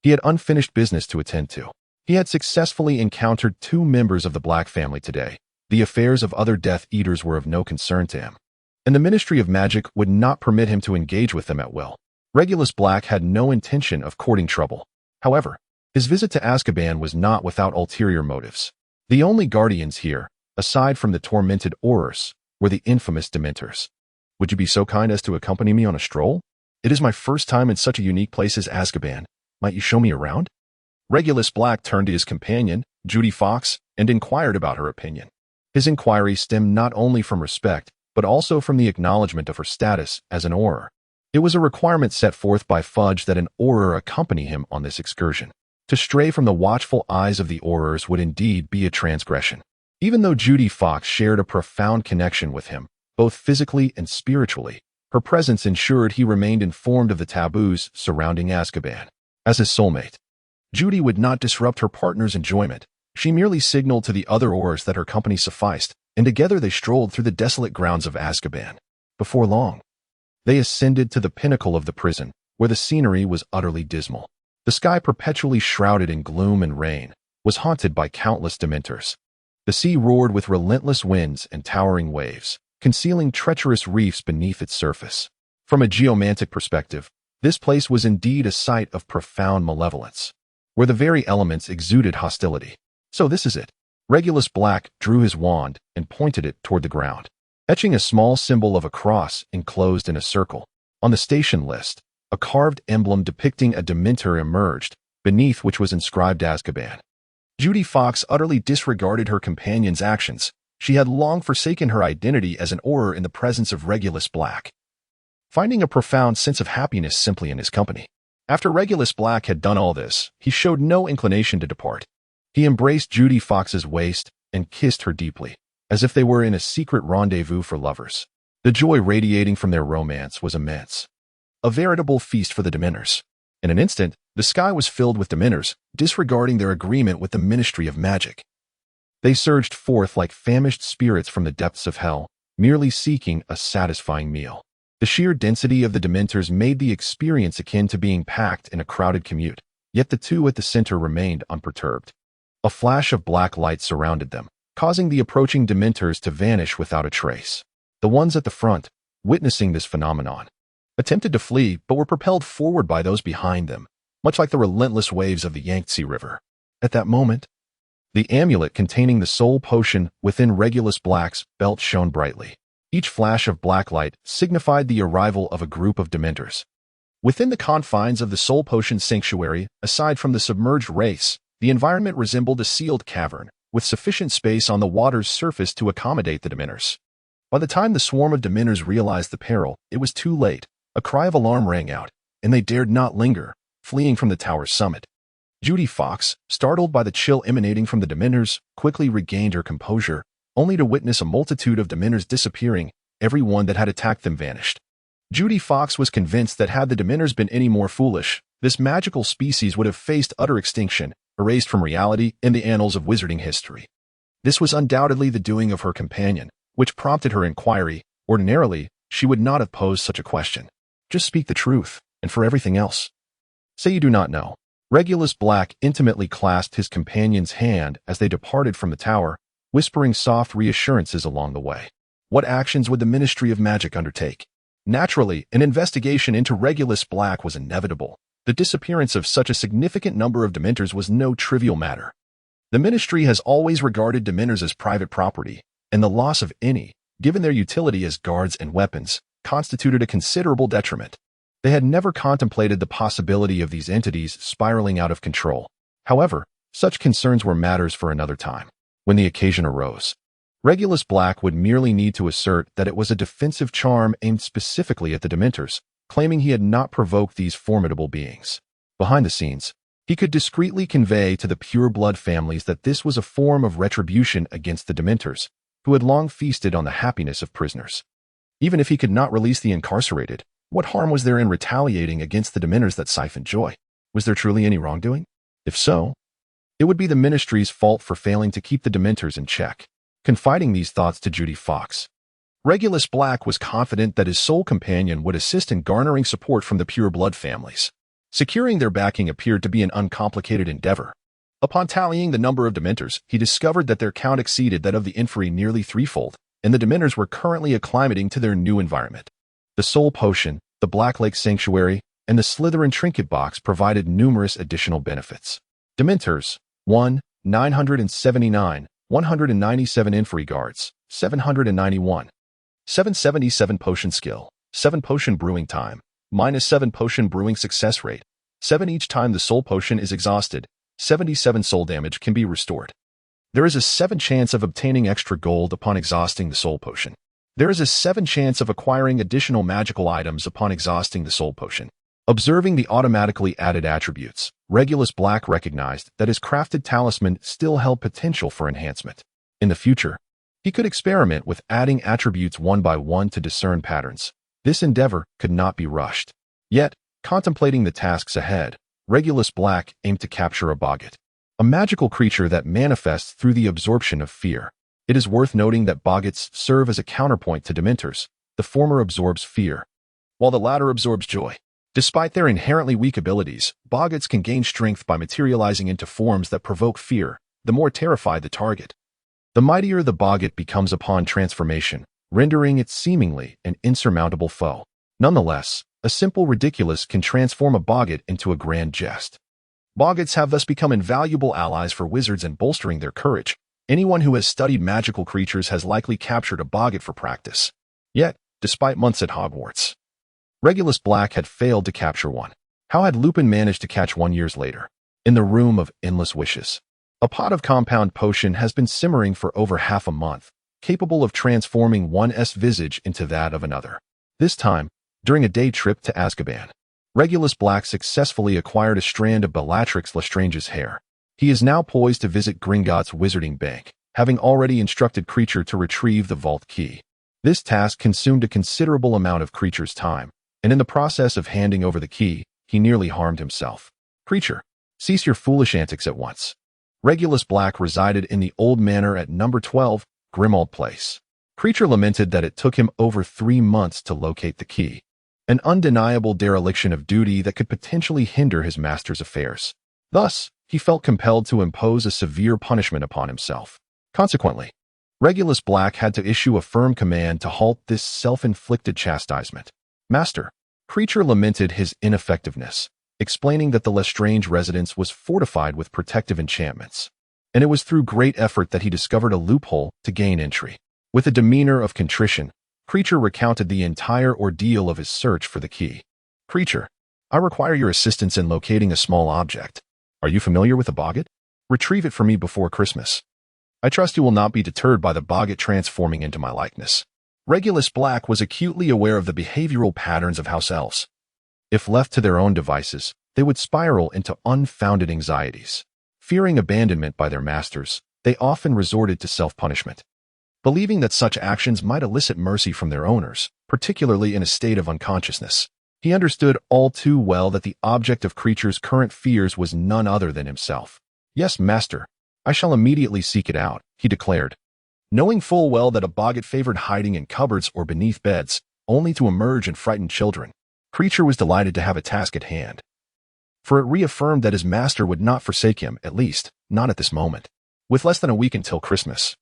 he had unfinished business to attend to. He had successfully encountered 2 members of the Black family today. The affairs of other Death Eaters were of no concern to him, and the Ministry of Magic would not permit him to engage with them at will. Regulus Black had no intention of courting trouble. However, his visit to Azkaban was not without ulterior motives. The only guardians here, aside from the tormented Aurors, were the infamous Dementors. Would you be so kind as to accompany me on a stroll? It is my first time in such a unique place as Azkaban. Might you show me around? Regulus Black turned to his companion, Judy Fox, and inquired about her opinion. His inquiry stemmed not only from respect, but also from the acknowledgement of her status as an Auror. It was a requirement set forth by Fudge that an Auror accompany him on this excursion. To stray from the watchful eyes of the Aurors would indeed be a transgression. Even though Judy Fox shared a profound connection with him, both physically and spiritually, her presence ensured he remained informed of the taboos surrounding Azkaban. As his soulmate, Judy would not disrupt her partner's enjoyment. She merely signaled to the other Aurors that her company sufficed, and together they strolled through the desolate grounds of Azkaban. Before long, they ascended to the pinnacle of the prison, where the scenery was utterly dismal. The sky, perpetually shrouded in gloom and rain, was haunted by countless Dementors. The sea roared with relentless winds and towering waves, concealing treacherous reefs beneath its surface. From a geomantic perspective, this place was indeed a site of profound malevolence, where the very elements exuded hostility. So this is it. Regulus Black drew his wand and pointed it toward the ground, etching a small symbol of a cross enclosed in a circle. On the station list, a carved emblem depicting a Dementor emerged, beneath which was inscribed Azkaban. Judy Fox utterly disregarded her companion's actions. She had long forsaken her identity as an Auror in the presence of Regulus Black, finding a profound sense of happiness simply in his company. After Regulus Black had done all this, he showed no inclination to depart. He embraced Judy Fox's waist and kissed her deeply, as if they were in a secret rendezvous for lovers. The joy radiating from their romance was immense. A veritable feast for the Dementors. In an instant, the sky was filled with Dementors, disregarding their agreement with the Ministry of Magic. They surged forth like famished spirits from the depths of hell, merely seeking a satisfying meal. The sheer density of the Dementors made the experience akin to being packed in a crowded commute, yet the 2 at the center remained unperturbed. A flash of black light surrounded them, causing the approaching Dementors to vanish without a trace. The ones at the front, witnessing this phenomenon, attempted to flee but were propelled forward by those behind them, much like the relentless waves of the Yangtze River. At that moment, the amulet containing the soul potion within Regulus Black's belt shone brightly. Each flash of black light signified the arrival of a group of Dementors. Within the confines of the soul potion sanctuary, aside from the submerged race, the environment resembled a sealed cavern, with sufficient space on the water's surface to accommodate the Dementors. By the time the swarm of Dementors realized the peril, it was too late. A cry of alarm rang out, and they dared not linger, fleeing from the tower's summit. Judy Fox, startled by the chill emanating from the Dementors, quickly regained her composure, only to witness a multitude of Dementors disappearing. Every one that had attacked them vanished. Judy Fox was convinced that had the Dementors been any more foolish, this magical species would have faced utter extinction, erased from reality in the annals of wizarding history. This was undoubtedly the doing of her companion, which prompted her inquiry. Ordinarily, she would not have posed such a question. Just speak the truth, and for everything else, say you do not know. Regulus Black intimately clasped his companion's hand as they departed from the tower, whispering soft reassurances along the way. What actions would the Ministry of Magic undertake? Naturally, an investigation into Regulus Black was inevitable. The disappearance of such a significant number of Dementors was no trivial matter. The Ministry has always regarded Dementors as private property, and the loss of any, given their utility as guards and weapons, constituted a considerable detriment. They had never contemplated the possibility of these entities spiraling out of control. However, such concerns were matters for another time. When the occasion arose, Regulus Black would merely need to assert that it was a defensive charm aimed specifically at the Dementors, claiming he had not provoked these formidable beings. Behind the scenes, he could discreetly convey to the pure-blood families that this was a form of retribution against the Dementors, who had long feasted on the happiness of prisoners. Even if he could not release the incarcerated, what harm was there in retaliating against the Dementors that siphoned joy? Was there truly any wrongdoing? If so, it would be the Ministry's fault for failing to keep the Dementors in check. Confiding these thoughts to Judy Fox, Regulus Black was confident that his soul companion would assist in garnering support from the pure-blood families. Securing their backing appeared to be an uncomplicated endeavor. Upon tallying the number of Dementors, he discovered that their count exceeded that of the Inferi nearly threefold, and the Dementors were currently acclimating to their new environment. The Soul Potion, the Black Lake Sanctuary, and the Slytherin Trinket Box provided numerous additional benefits. Dementors: 1, 979, 197 Inferi Guards, 791. 777 Potion Skill, 7 Potion Brewing Time, -7 Potion Brewing Success Rate, 7 each time the Soul Potion is exhausted, 77 soul damage can be restored. There is a 7 chance of obtaining extra gold upon exhausting the Soul Potion. There is a 7 chance of acquiring additional magical items upon exhausting the Soul Potion. Observing the automatically added attributes, Regulus Black recognized that his crafted talisman still held potential for enhancement. In the future, he could experiment with adding attributes one by one to discern patterns. This endeavor could not be rushed. Yet, contemplating the tasks ahead, Regulus Black aimed to capture a boggart, a magical creature that manifests through the absorption of fear. It is worth noting that boggarts serve as a counterpoint to Dementors. The former absorbs fear, while the latter absorbs joy. Despite their inherently weak abilities, boggarts can gain strength by materializing into forms that provoke fear, the more terrified the target. The mightier the boggart becomes upon transformation, rendering it seemingly an insurmountable foe. Nonetheless, a simple ridiculous can transform a boggart into a grand jest. Boggarts have thus become invaluable allies for wizards in bolstering their courage. Anyone who has studied magical creatures has likely captured a boggart for practice. Yet, despite months at Hogwarts, Regulus Black had failed to capture one. How had Lupin managed to catch one years later? In the Room of Endless Wishes, a pot of compound potion has been simmering for over half a month, capable of transforming one's visage into that of another. This time, during a day trip to Azkaban, Regulus Black successfully acquired a strand of Bellatrix Lestrange's hair. He is now poised to visit Gringotts' Wizarding Bank, having already instructed Creature to retrieve the vault key. This task consumed a considerable amount of Creature's time, and in the process of handing over the key, he nearly harmed himself. Creature, cease your foolish antics at once. Regulus Black resided in the old manor at number 12, Grimmauld Place. Creature lamented that it took him over 3 months to locate the key, an undeniable dereliction of duty that could potentially hinder his master's affairs. Thus, he felt compelled to impose a severe punishment upon himself. Consequently, Regulus Black had to issue a firm command to halt this self-inflicted chastisement. Master, Creature lamented his ineffectiveness, explaining that the Lestrange residence was fortified with protective enchantments, and it was through great effort that he discovered a loophole to gain entry. With a demeanor of contrition, Creature recounted the entire ordeal of his search for the key. Creature, I require your assistance in locating a small object. Are you familiar with a boggart? Retrieve it for me before Christmas. I trust you will not be deterred by the boggart transforming into my likeness. Regulus Black was acutely aware of the behavioral patterns of house elves. If left to their own devices, they would spiral into unfounded anxieties. Fearing abandonment by their masters, they often resorted to self-punishment, believing that such actions might elicit mercy from their owners, particularly in a state of unconsciousness. He understood all too well that the object of Creature's current fears was none other than himself. Yes, master, I shall immediately seek it out, he declared, knowing full well that a boggart favored hiding in cupboards or beneath beds, only to emerge and frighten children. Creature was delighted to have a task at hand, for it reaffirmed that his master would not forsake him, at least, not at this moment. With less than a week until Christmas,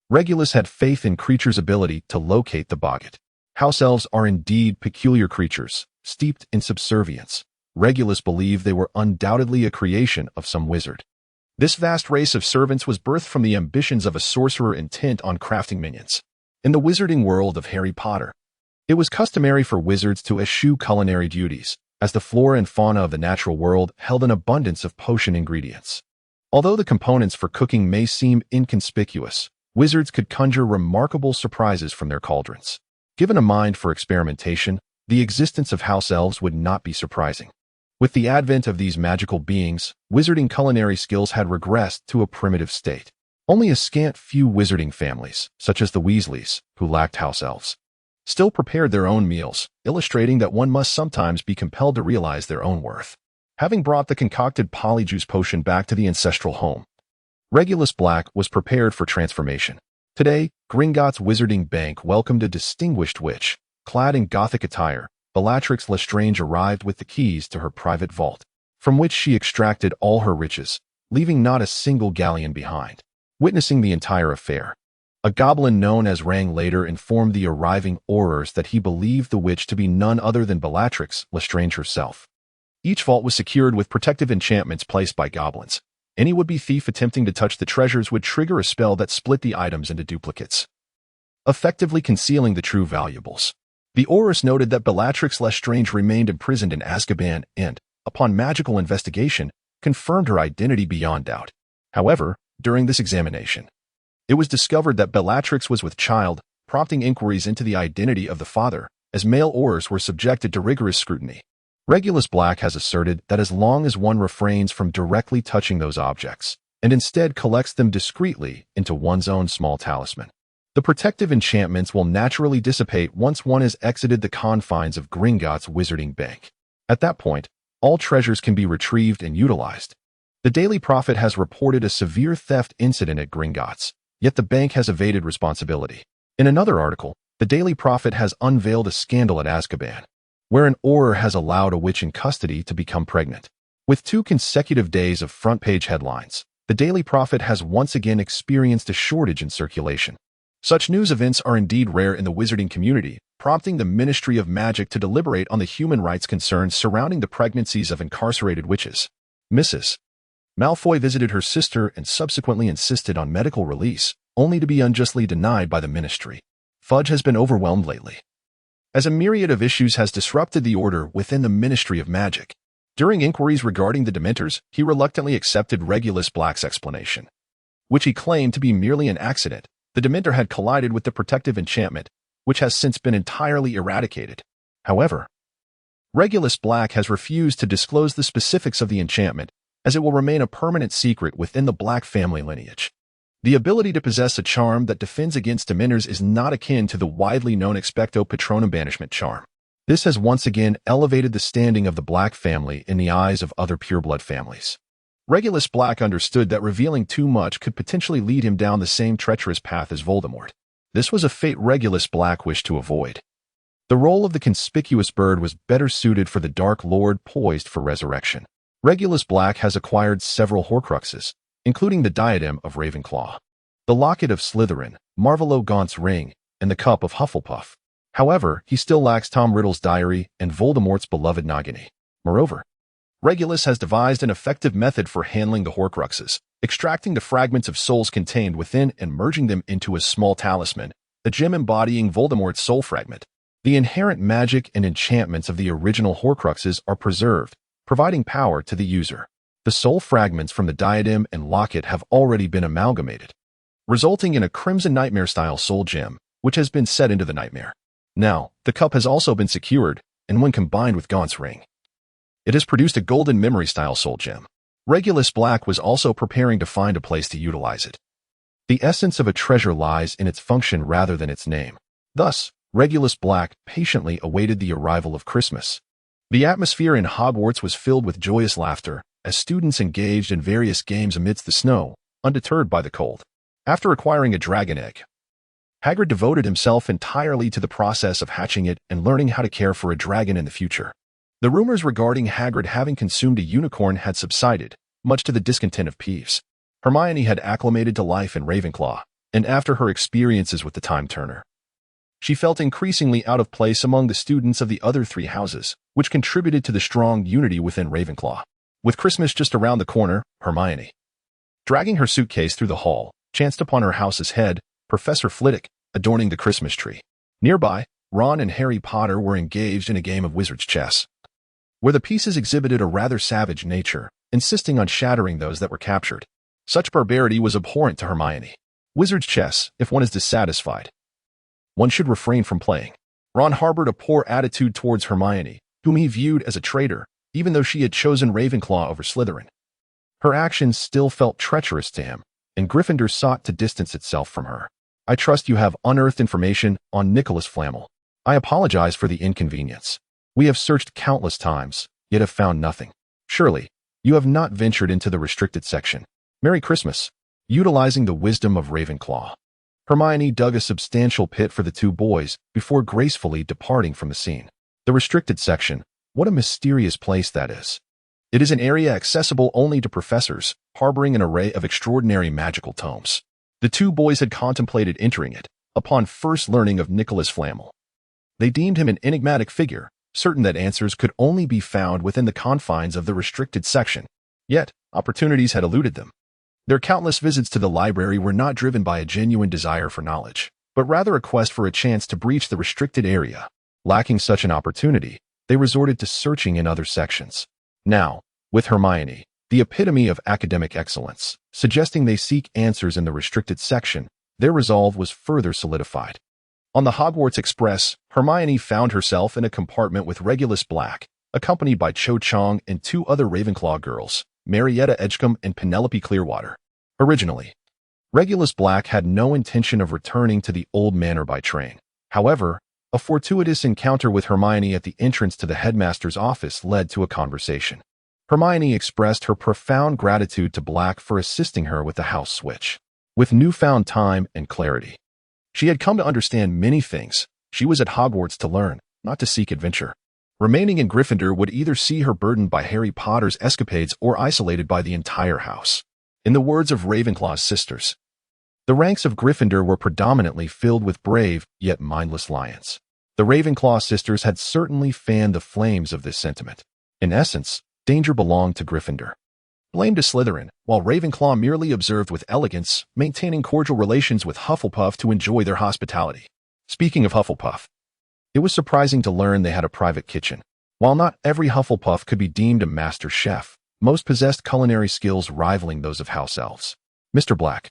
Regulus had faith in creatures' ability to locate the locket. House elves are indeed peculiar creatures, steeped in subservience. Regulus believed they were undoubtedly a creation of some wizard. This vast race of servants was birthed from the ambitions of a sorcerer intent on crafting minions. In the wizarding world of Harry Potter, it was customary for wizards to eschew culinary duties, as the flora and fauna of the natural world held an abundance of potion ingredients. Although the components for cooking may seem inconspicuous, wizards could conjure remarkable surprises from their cauldrons. Given a mind for experimentation, the existence of house elves would not be surprising. With the advent of these magical beings, wizarding culinary skills had regressed to a primitive state. Only a scant few wizarding families, such as the Weasleys, who lacked house elves, still prepared their own meals, illustrating that one must sometimes be compelled to realize their own worth. Having brought the concocted polyjuice potion back to the ancestral home, Regulus Black was prepared for transformation. Today, Gringotts Wizarding Bank welcomed a distinguished witch. Clad in Gothic attire, Bellatrix Lestrange arrived with the keys to her private vault, from which she extracted all her riches, leaving not a single galleon behind. Witnessing the entire affair, a goblin known as Rang later informed the arriving Aurors that he believed the witch to be none other than Bellatrix Lestrange herself. Each vault was secured with protective enchantments placed by goblins. Any would-be thief attempting to touch the treasures would trigger a spell that split the items into duplicates, effectively concealing the true valuables. The Aurors noted that Bellatrix Lestrange remained imprisoned in Azkaban and, upon magical investigation, confirmed her identity beyond doubt. However, during this examination, it was discovered that Bellatrix was with child, prompting inquiries into the identity of the father, as male Aurors were subjected to rigorous scrutiny. Regulus Black has asserted that as long as one refrains from directly touching those objects, and instead collects them discreetly into one's own small talisman, the protective enchantments will naturally dissipate once one has exited the confines of Gringotts Wizarding Bank. At that point, all treasures can be retrieved and utilized. The Daily Prophet has reported a severe theft incident at Gringotts, yet the bank has evaded responsibility. In another article, the Daily Prophet has unveiled a scandal at Azkaban, where an Auror has allowed a witch in custody to become pregnant. With 2 consecutive days of front-page headlines, the Daily Prophet has once again experienced a shortage in circulation. Such news events are indeed rare in the wizarding community, prompting the Ministry of Magic to deliberate on the human rights concerns surrounding the pregnancies of incarcerated witches. Mrs. Malfoy visited her sister and subsequently insisted on medical release, only to be unjustly denied by the ministry. Fudge has been overwhelmed lately, as a myriad of issues has disrupted the order within the Ministry of Magic. During inquiries regarding the Dementors, he reluctantly accepted Regulus Black's explanation, which he claimed to be merely an accident. The Dementor had collided with the protective enchantment, which has since been entirely eradicated. However, Regulus Black has refused to disclose the specifics of the enchantment, as it will remain a permanent secret within the Black family lineage. The ability to possess a charm that defends against Dementors is not akin to the widely known Expecto Patronum banishment charm. This has once again elevated the standing of the Black family in the eyes of other pureblood families. Regulus Black understood that revealing too much could potentially lead him down the same treacherous path as Voldemort. This was a fate Regulus Black wished to avoid. The role of the conspicuous bird was better suited for the Dark Lord poised for resurrection. Regulus Black has acquired several Horcruxes, including the diadem of Ravenclaw, the locket of Slytherin, Marvolo Gaunt's ring, and the cup of Hufflepuff. However, he still lacks Tom Riddle's diary and Voldemort's beloved Nagini. Moreover, Regulus has devised an effective method for handling the Horcruxes, extracting the fragments of souls contained within and merging them into a small talisman, a gem embodying Voldemort's soul fragment. The inherent magic and enchantments of the original Horcruxes are preserved, providing power to the user. The soul fragments from the diadem and locket have already been amalgamated, resulting in a Crimson Nightmare-style soul gem, which has been set into the nightmare. Now, the cup has also been secured, and when combined with Gaunt's ring, it has produced a golden memory-style soul gem. Regulus Black was also preparing to find a place to utilize it. The essence of a treasure lies in its function rather than its name. Thus, Regulus Black patiently awaited the arrival of Christmas. The atmosphere in Hogwarts was filled with joyous laughter, as students engaged in various games amidst the snow, undeterred by the cold. After acquiring a dragon egg, Hagrid devoted himself entirely to the process of hatching it and learning how to care for a dragon in the future. The rumors regarding Hagrid having consumed a unicorn had subsided, much to the discontent of Peeves. Hermione had acclimated to life in Ravenclaw, and after her experiences with the Time Turner. She felt increasingly out of place among the students of the other three houses, which contributed to the strong unity within Ravenclaw. With Christmas just around the corner, Hermione, dragging her suitcase through the hall, chanced upon her house's head, Professor Flitwick, adorning the Christmas tree. Nearby, Ron and Harry Potter were engaged in a game of wizard's chess, where the pieces exhibited a rather savage nature, insisting on shattering those that were captured. Such barbarity was abhorrent to Hermione. Wizard's chess, if one is dissatisfied, one should refrain from playing. Ron harbored a poor attitude towards Hermione, whom he viewed as a traitor, even though she had chosen Ravenclaw over Slytherin. Her actions still felt treacherous to him, and Gryffindor sought to distance itself from her. I trust you have unearthed information on Nicholas Flamel. I apologize for the inconvenience. We have searched countless times, yet have found nothing. Surely, you have not ventured into the restricted section. Merry Christmas. Utilizing the wisdom of Ravenclaw, Hermione dug a substantial pit for the two boys before gracefully departing from the scene. The restricted section, what a mysterious place that is. It is an area accessible only to professors, harboring an array of extraordinary magical tomes. The two boys had contemplated entering it, upon first learning of Nicholas Flamel. They deemed him an enigmatic figure, certain that answers could only be found within the confines of the restricted section. Yet, opportunities had eluded them. Their countless visits to the library were not driven by a genuine desire for knowledge, but rather a quest for a chance to breach the restricted area. Lacking such an opportunity, they resorted to searching in other sections. Now, with Hermione, the epitome of academic excellence, suggesting they seek answers in the restricted section, their resolve was further solidified. On the Hogwarts Express, Hermione found herself in a compartment with Regulus Black, accompanied by Cho Chang and two other Ravenclaw girls, Marietta Edgecombe and Penelope Clearwater. Originally, Regulus Black had no intention of returning to the old manor by train. However, a fortuitous encounter with Hermione at the entrance to the headmaster's office led to a conversation. Hermione expressed her profound gratitude to Black for assisting her with the house switch. With newfound time and clarity, she had come to understand many things. She was at Hogwarts to learn, not to seek adventure. Remaining in Gryffindor would either see her burdened by Harry Potter's escapades or isolated by the entire house. In the words of Ravenclaw's sisters, the ranks of Gryffindor were predominantly filled with brave, yet mindless lions. The Ravenclaw sisters had certainly fanned the flames of this sentiment. In essence, danger belonged to Gryffindor. Blame to Slytherin, while Ravenclaw merely observed with elegance, maintaining cordial relations with Hufflepuff to enjoy their hospitality. Speaking of Hufflepuff, it was surprising to learn they had a private kitchen. While not every Hufflepuff could be deemed a master chef, most possessed culinary skills rivaling those of house elves. Mr. Black,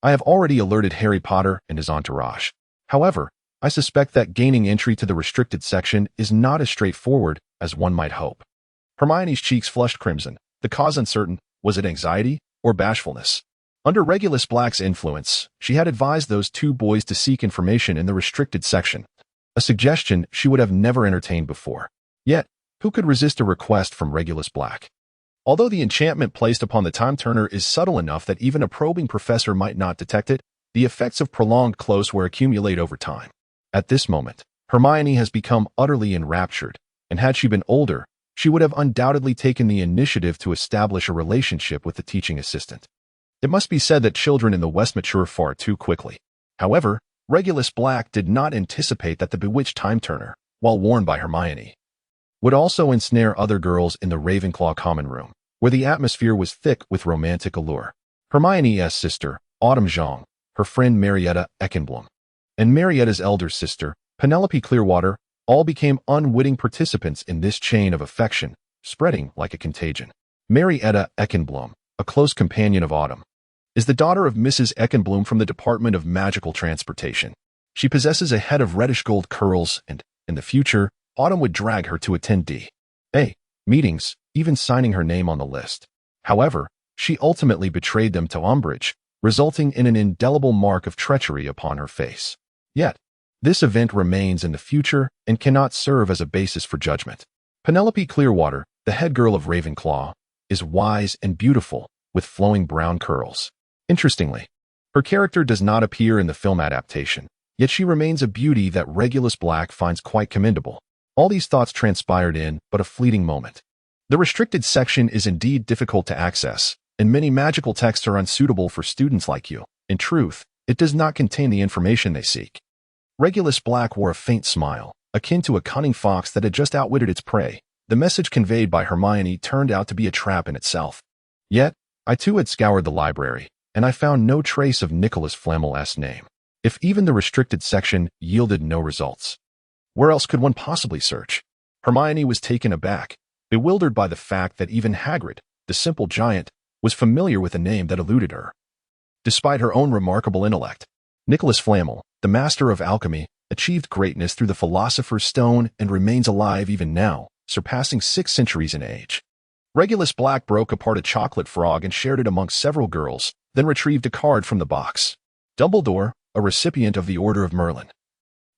I have already alerted Harry Potter and his entourage. However, I suspect that gaining entry to the restricted section is not as straightforward as one might hope. Hermione's cheeks flushed crimson, the cause uncertain. Was it anxiety or bashfulness? Under Regulus Black's influence, she had advised those two boys to seek information in the restricted section, a suggestion she would have never entertained before. Yet, who could resist a request from Regulus Black? Although the enchantment placed upon the Time Turner is subtle enough that even a probing professor might not detect it, the effects of prolonged close wear accumulate over time. At this moment, Hermione has become utterly enraptured, and had she been older, she would have undoubtedly taken the initiative to establish a relationship with the teaching assistant. It must be said that children in the West mature far too quickly. However, Regulus Black did not anticipate that the bewitched Time Turner, while worn by Hermione, would also ensnare other girls in the Ravenclaw common room, where the atmosphere was thick with romantic allure. Hermione's sister, Autumn Zhang, her friend Marietta Eckenblom, and Marietta's elder sister, Penelope Clearwater, all became unwitting participants in this chain of affection, spreading like a contagion. Marietta Eckenblom, a close companion of Autumn, is the daughter of Mrs. Eckenblom from the Department of Magical Transportation. She possesses a head of reddish gold curls and, in the future, Autumn would drag her to attend D.A. meetings, even signing her name on the list. However, she ultimately betrayed them to Umbridge, resulting in an indelible mark of treachery upon her face. Yet, this event remains in the future and cannot serve as a basis for judgment. Penelope Clearwater, the head girl of Ravenclaw, is wise and beautiful, with flowing brown curls. Interestingly, her character does not appear in the film adaptation, yet she remains a beauty that Regulus Black finds quite commendable. All these thoughts transpired in but a fleeting moment. The restricted section is indeed difficult to access, and many magical texts are unsuitable for students like you. In truth, It does not contain the information they seek. Regulus Black wore a faint smile, akin to a cunning fox that had just outwitted its prey. The message conveyed by Hermione turned out to be a trap in itself. Yet, I too had scoured the library, and I found no trace of Nicholas Flamel's name. If even the restricted section yielded no results, where else could one possibly search? Hermione was taken aback, bewildered by the fact that even Hagrid, the simple giant, was familiar with a name that eluded her. Despite her own remarkable intellect, Nicholas Flamel, the master of alchemy, achieved greatness through the Philosopher's Stone and remains alive even now, surpassing 6 centuries in age. Regulus Black broke apart a chocolate frog and shared it amongst several girls, then retrieved a card from the box. Dumbledore, a recipient of the Order of Merlin,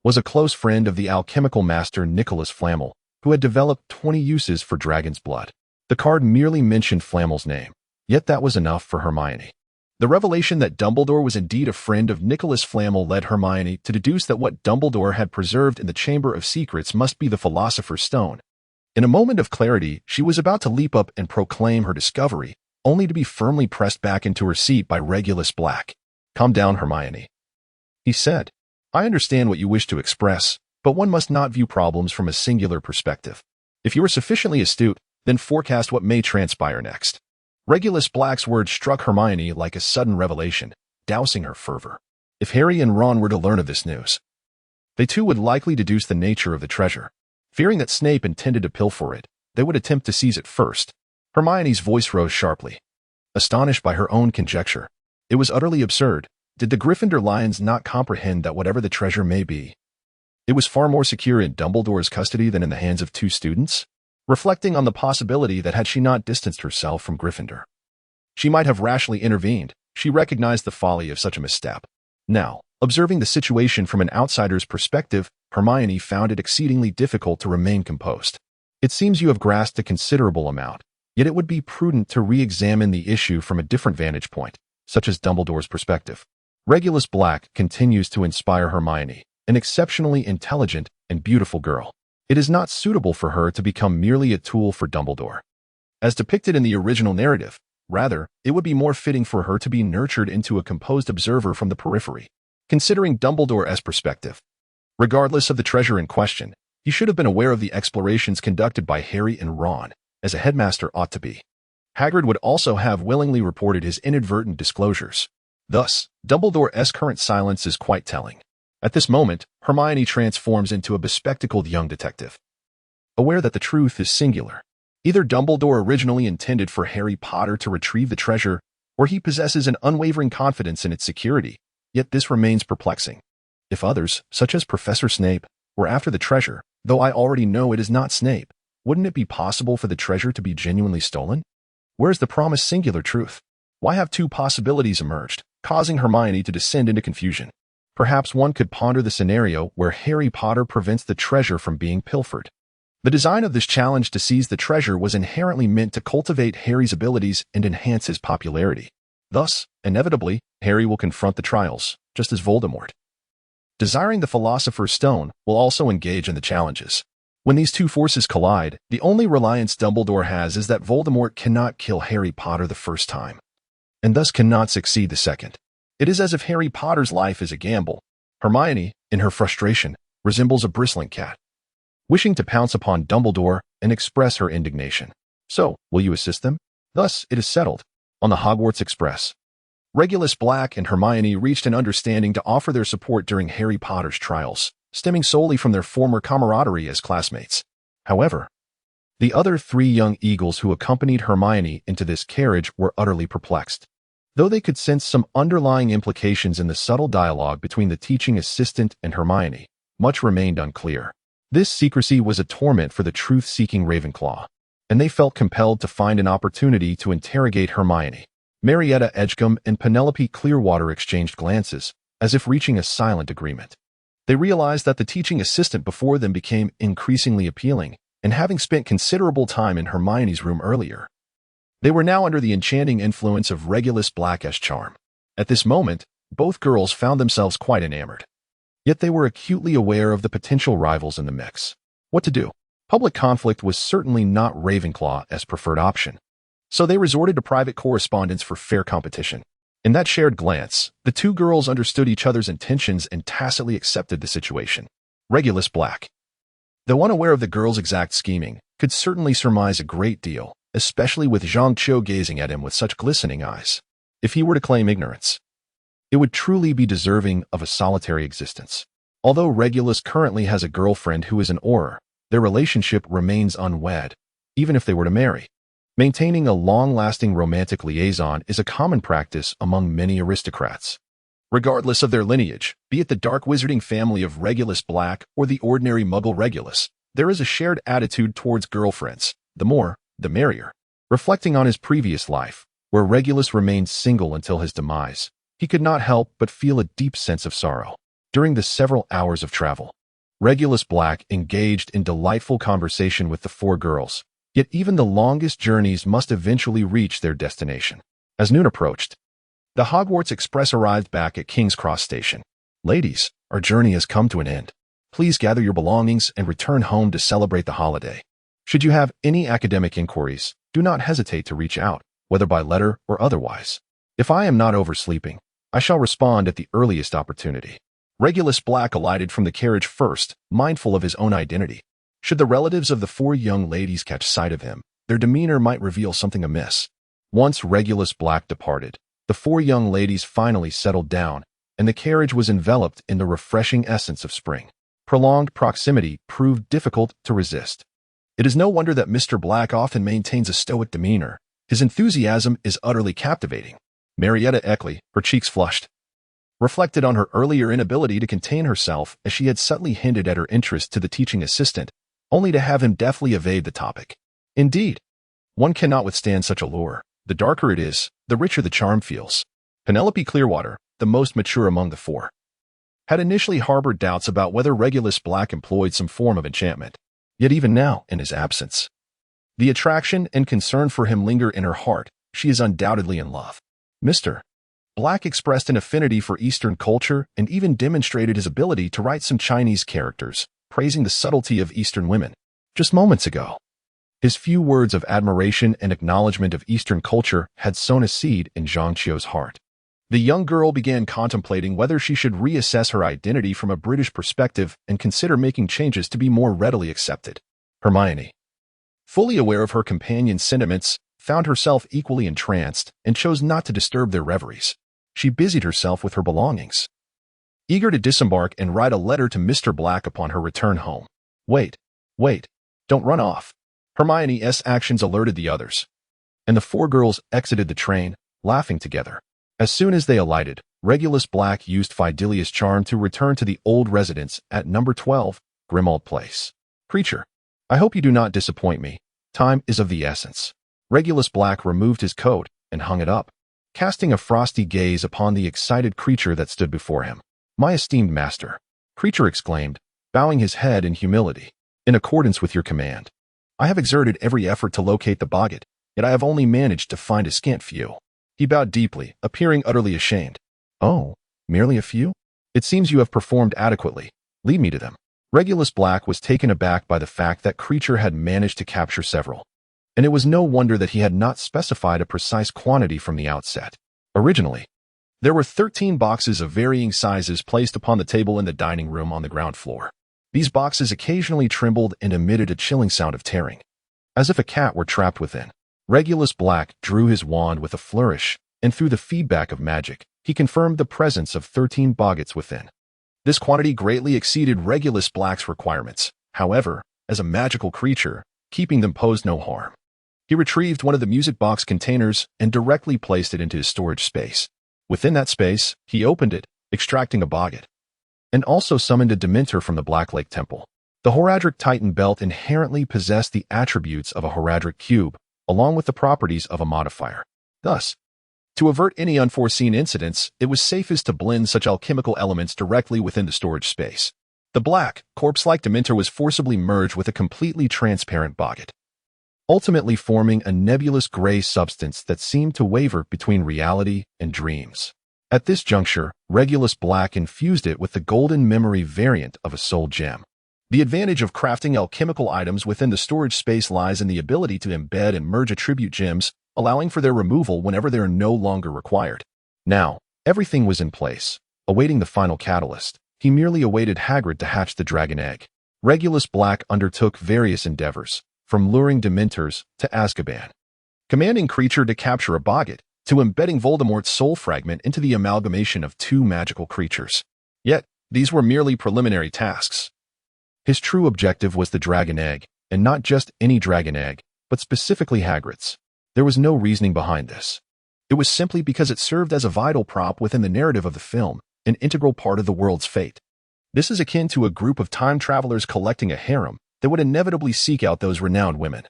was a close friend of the alchemical master Nicholas Flamel, who had developed 20 uses for dragon's blood. The card merely mentioned Flamel's name, yet that was enough for Hermione. The revelation that Dumbledore was indeed a friend of Nicholas Flamel led Hermione to deduce that what Dumbledore had preserved in the Chamber of Secrets must be the Philosopher's Stone. In a moment of clarity, she was about to leap up and proclaim her discovery, only to be firmly pressed back into her seat by Regulus Black. "Calm down, Hermione," he said. "I understand what you wish to express, but one must not view problems from a singular perspective. If you are sufficiently astute, then forecast what may transpire next." Regulus Black's words struck Hermione like a sudden revelation, dousing her fervor. If Harry and Ron were to learn of this news, they too would likely deduce the nature of the treasure. Fearing that Snape intended to pilfer it, they would attempt to seize it first. Hermione's voice rose sharply. Astonished by her own conjecture, it was utterly absurd. Did the Gryffindor lions not comprehend that whatever the treasure may be, it was far more secure in Dumbledore's custody than in the hands of 2 students? Reflecting on the possibility that had she not distanced herself from Gryffindor, she might have rashly intervened, she recognized the folly of such a misstep. Now, observing the situation from an outsider's perspective, Hermione found it exceedingly difficult to remain composed. "It seems you have grasped a considerable amount, yet it would be prudent to re-examine the issue from a different vantage point, such as Dumbledore's perspective." Regulus Black continues to inspire Hermione, an exceptionally intelligent and beautiful girl. It is not suitable for her to become merely a tool for Dumbledore, as depicted in the original narrative. Rather, it would be more fitting for her to be nurtured into a composed observer from the periphery. Considering Dumbledore's perspective, regardless of the treasure in question, he should have been aware of the explorations conducted by Harry and Ron, as a headmaster ought to be. Hagrid would also have willingly reported his inadvertent disclosures. Thus, Dumbledore's current silence is quite telling. At this moment, Hermione transforms into a bespectacled young detective, aware that the truth is singular. Either Dumbledore originally intended for Harry Potter to retrieve the treasure, or he possesses an unwavering confidence in its security, yet this remains perplexing. If others, such as Professor Snape, were after the treasure, though I already know it is not Snape, wouldn't it be possible for the treasure to be genuinely stolen? Where is the promised singular truth? Why have 2 possibilities emerged, causing Hermione to descend into confusion? Perhaps one could ponder the scenario where Harry Potter prevents the treasure from being pilfered. The design of this challenge to seize the treasure was inherently meant to cultivate Harry's abilities and enhance his popularity. Thus, inevitably, Harry will confront the trials, just as Voldemort, desiring the Philosopher's Stone, will also engage in the challenges. When these 2 forces collide, the only reliance Dumbledore has is that Voldemort cannot kill Harry Potter the first time, and thus cannot succeed the second. It is as if Harry Potter's life is a gamble. Hermione, in her frustration, resembles a bristling cat, wishing to pounce upon Dumbledore and express her indignation. "So, will you assist them?" Thus, it is settled. On the Hogwarts Express, Regulus Black and Hermione reached an understanding to offer their support during Harry Potter's trials, stemming solely from their former camaraderie as classmates. However, the other 3 young eagles who accompanied Hermione into this carriage were utterly perplexed. Though they could sense some underlying implications in the subtle dialogue between the teaching assistant and Hermione, much remained unclear. This secrecy was a torment for the truth-seeking Ravenclaw, and they felt compelled to find an opportunity to interrogate Hermione. Marietta Edgecombe and Penelope Clearwater exchanged glances, as if reaching a silent agreement. They realized that the teaching assistant before them became increasingly appealing, and having spent considerable time in Hermione's room earlier, they were now under the enchanting influence of Regulus Black's charm. At this moment, both girls found themselves quite enamored. Yet they were acutely aware of the potential rivals in the mix. What to do? Public conflict was certainly not Ravenclaw's preferred option, so they resorted to private correspondence for fair competition. In that shared glance, the two girls understood each other's intentions and tacitly accepted the situation. Regulus Black, though unaware of the girl's exact scheming, could certainly surmise a great deal, especially with Zhang Qiu gazing at him with such glistening eyes. If he were to claim ignorance, it would truly be deserving of a solitary existence. Although Regulus currently has a girlfriend who is an Auror, their relationship remains unwed, even if they were to marry. Maintaining a long-lasting romantic liaison is a common practice among many aristocrats. Regardless of their lineage, be it the dark wizarding family of Regulus Black or the ordinary muggle Regulus, there is a shared attitude towards girlfriends, the more, the merrier. Reflecting on his previous life, where Regulus remained single until his demise, he could not help but feel a deep sense of sorrow. During the several hours of travel, Regulus Black engaged in delightful conversation with the four girls, yet even the longest journeys must eventually reach their destination. As noon approached, the Hogwarts Express arrived back at King's Cross Station. "Ladies, our journey has come to an end. Please gather your belongings and return home to celebrate the holiday. Should you have any academic inquiries, do not hesitate to reach out, whether by letter or otherwise. If I am not oversleeping, I shall respond at the earliest opportunity." Regulus Black alighted from the carriage first, mindful of his own identity. Should the relatives of the four young ladies catch sight of him, their demeanor might reveal something amiss. Once Regulus Black departed, the four young ladies finally settled down, and the carriage was enveloped in the refreshing essence of spring. Prolonged proximity proved difficult to resist. It is no wonder that Mr. Black often maintains a stoic demeanor. His enthusiasm is utterly captivating. Marietta Eckley, her cheeks flushed, reflected on her earlier inability to contain herself as she had subtly hinted at her interest to the teaching assistant, only to have him deftly evade the topic. Indeed, one cannot withstand such a lure. The darker it is, the richer the charm feels. Penelope Clearwater, the most mature among the four, had initially harbored doubts about whether Regulus Black employed some form of enchantment. Yet even now, in his absence, the attraction and concern for him linger in her heart. She is undoubtedly in love. Mr. Black expressed an affinity for Eastern culture and even demonstrated his ability to write some Chinese characters, praising the subtlety of Eastern women. Just moments ago, his few words of admiration and acknowledgement of Eastern culture had sown a seed in Zhang Qiu's heart. The young girl began contemplating whether she should reassess her identity from a British perspective and consider making changes to be more readily accepted. Hermione, fully aware of her companion's sentiments, found herself equally entranced and chose not to disturb their reveries. She busied herself with her belongings, eager to disembark and write a letter to Mr. Black upon her return home. Wait, don't run off. Hermione's actions alerted the others, and the four girls exited the train, laughing together. As soon as they alighted, Regulus Black used Fidelius' charm to return to the old residence at number 12, Grimmauld Place. "Creature, I hope you do not disappoint me. Time is of the essence." Regulus Black removed his coat and hung it up, casting a frosty gaze upon the excited creature that stood before him. "My esteemed master," Creature exclaimed, bowing his head in humility. "In accordance with your command, I have exerted every effort to locate the boggart, yet I have only managed to find a scant few." He bowed deeply, appearing utterly ashamed. "Oh, merely a few? It seems you have performed adequately. Lead me to them." Regulus Black was taken aback by the fact that Creature had managed to capture several, and it was no wonder that he had not specified a precise quantity from the outset. Originally, there were 13 boxes of varying sizes placed upon the table in the dining room on the ground floor. These boxes occasionally trembled and emitted a chilling sound of tearing, as if a cat were trapped within. Regulus Black drew his wand with a flourish, and through the feedback of magic, he confirmed the presence of 13 boggarts within. This quantity greatly exceeded Regulus Black's requirements. However, as a magical creature, keeping them posed no harm. He retrieved one of the music box containers and directly placed it into his storage space. Within that space, he opened it, extracting a boggart, and also summoned a Dementor from the Black Lake Temple. The Horadric Titan belt inherently possessed the attributes of a Horadric cube, along with the properties of a modifier. Thus, to avert any unforeseen incidents, it was safest to blend such alchemical elements directly within the storage space. The black, corpse-like Dementor was forcibly merged with a completely transparent boggart, ultimately forming a nebulous gray substance that seemed to waver between reality and dreams. At this juncture, Regulus Black infused it with the golden memory variant of a soul gem. The advantage of crafting alchemical items within the storage space lies in the ability to embed and merge attribute gems, allowing for their removal whenever they are no longer required. Now, everything was in place, awaiting the final catalyst. He merely awaited Hagrid to hatch the dragon egg. Regulus Black undertook various endeavors, from luring Dementors to Azkaban, commanding creature to capture a boggart, to embedding Voldemort's soul fragment into the amalgamation of two magical creatures. Yet, these were merely preliminary tasks. His true objective was the dragon egg, and not just any dragon egg, but specifically Hagrid's. There was no reasoning behind this. It was simply because it served as a vital prop within the narrative of the film, an integral part of the world's fate. This is akin to a group of time travelers collecting a harem that would inevitably seek out those renowned women,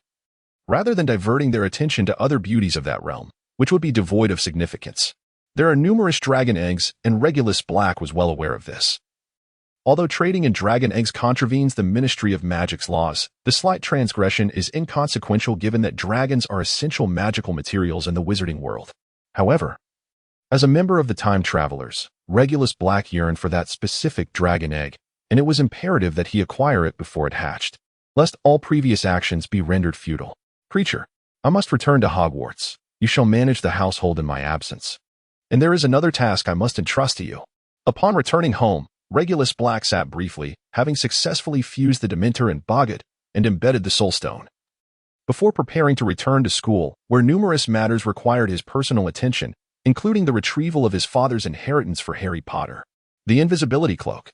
rather than diverting their attention to other beauties of that realm, which would be devoid of significance. There are numerous dragon eggs, and Regulus Black was well aware of this. Although trading in dragon eggs contravenes the Ministry of Magic's laws, the slight transgression is inconsequential given that dragons are essential magical materials in the wizarding world. However, as a member of the Time Travelers, Regulus Black yearned for that specific dragon egg, and it was imperative that he acquire it before it hatched, lest all previous actions be rendered futile. Creature, I must return to Hogwarts. You shall manage the household in my absence. And there is another task I must entrust to you. Upon returning home, Regulus Black sat briefly, having successfully fused the Dementor and boggart and embedded the Soul Stone, before preparing to return to school, where numerous matters required his personal attention, including the retrieval of his father's inheritance for Harry Potter. The invisibility cloak.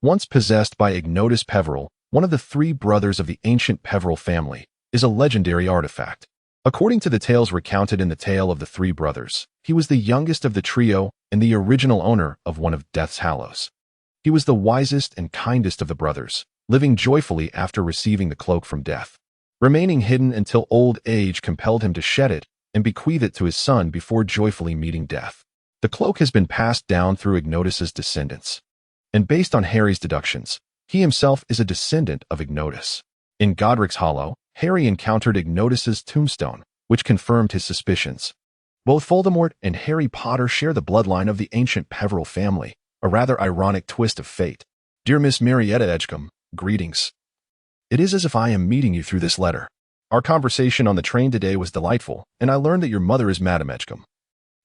Once possessed by Ignotus Peverell, one of the three brothers of the ancient Peverell family, is a legendary artifact. According to the tales recounted in the Tale of the Three Brothers, he was the youngest of the trio and the original owner of one of Death's Hallows. He was the wisest and kindest of the brothers, living joyfully after receiving the cloak from death, remaining hidden until old age compelled him to shed it and bequeath it to his son before joyfully meeting death. The cloak has been passed down through Ignotus's descendants, and based on Harry's deductions, he himself is a descendant of Ignotus. In Godric's Hollow, Harry encountered Ignotus's tombstone, which confirmed his suspicions. Both Voldemort and Harry Potter share the bloodline of the ancient Peverell family, a rather ironic twist of fate. Dear Miss Marietta Edgecombe, greetings. It is as if I am meeting you through this letter. Our conversation on the train today was delightful, and I learned that your mother is Madame Edgecombe,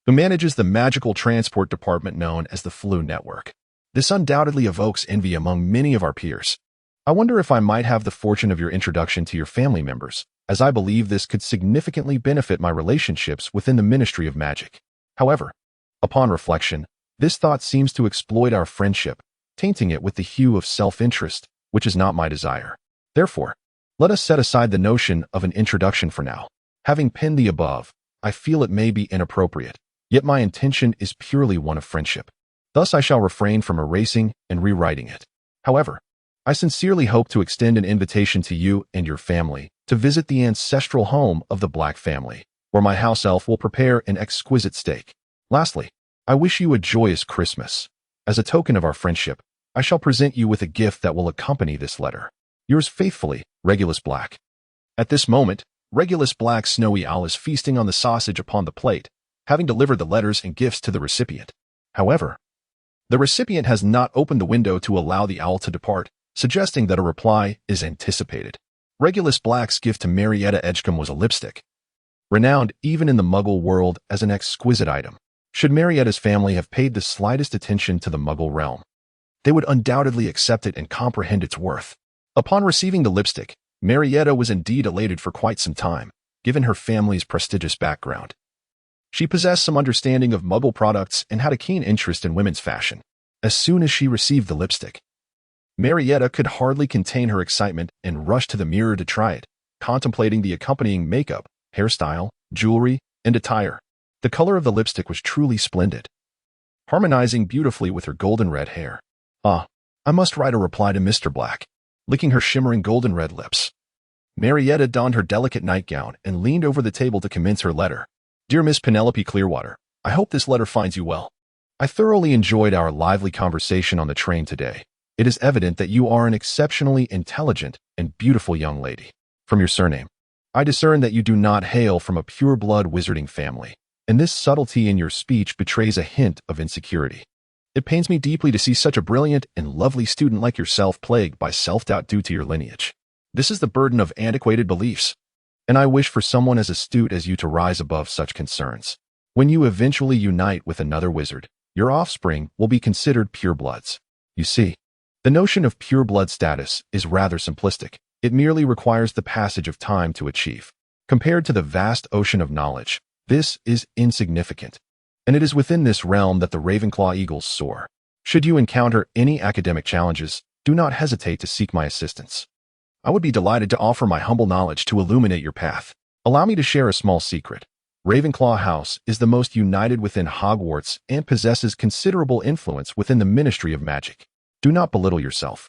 who manages the magical transport department known as the Flu Network. This undoubtedly evokes envy among many of our peers. I wonder if I might have the fortune of your introduction to your family members, as I believe this could significantly benefit my relationships within the Ministry of Magic. However, upon reflection, this thought seems to exploit our friendship, tainting it with the hue of self-interest, which is not my desire. Therefore, let us set aside the notion of an introduction for now. Having penned the above, I feel it may be inappropriate, yet my intention is purely one of friendship. Thus I shall refrain from erasing and rewriting it. However, I sincerely hope to extend an invitation to you and your family to visit the ancestral home of the Black family, where my house elf will prepare an exquisite steak. Lastly, I wish you a joyous Christmas. As a token of our friendship, I shall present you with a gift that will accompany this letter. Yours faithfully, Regulus Black. At this moment, Regulus Black's snowy owl is feasting on the sausage upon the plate, having delivered the letters and gifts to the recipient. However, the recipient has not opened the window to allow the owl to depart, suggesting that a reply is anticipated. Regulus Black's gift to Marietta Edgecombe was a lipstick, renowned even in the Muggle world as an exquisite item. Should Marietta's family have paid the slightest attention to the Muggle realm, they would undoubtedly accept it and comprehend its worth. Upon receiving the lipstick, Marietta was indeed elated for quite some time, given her family's prestigious background. She possessed some understanding of Muggle products and had a keen interest in women's fashion. As soon as she received the lipstick, Marietta could hardly contain her excitement and rushed to the mirror to try it, contemplating the accompanying makeup, hairstyle, jewelry, and attire. The color of the lipstick was truly splendid, harmonizing beautifully with her golden red hair. I must write a reply to Mr. Black. Licking her shimmering golden red lips, Marietta donned her delicate nightgown and leaned over the table to commence her letter. Dear Miss Penelope Clearwater, I hope this letter finds you well. I thoroughly enjoyed our lively conversation on the train today. It is evident that you are an exceptionally intelligent and beautiful young lady. From your surname, I discern that you do not hail from a pure-blood wizarding family, and this subtlety in your speech betrays a hint of insecurity. It pains me deeply to see such a brilliant and lovely student like yourself plagued by self-doubt due to your lineage. This is the burden of antiquated beliefs, and I wish for someone as astute as you to rise above such concerns. When you eventually unite with another wizard, your offspring will be considered purebloods. You see, the notion of pureblood status is rather simplistic. It merely requires the passage of time to achieve. Compared to the vast ocean of knowledge, this is insignificant. And it is within this realm that the Ravenclaw Eagles soar. Should you encounter any academic challenges, do not hesitate to seek my assistance. I would be delighted to offer my humble knowledge to illuminate your path. Allow me to share a small secret. Ravenclaw House is the most united within Hogwarts and possesses considerable influence within the Ministry of Magic. Do not belittle yourself.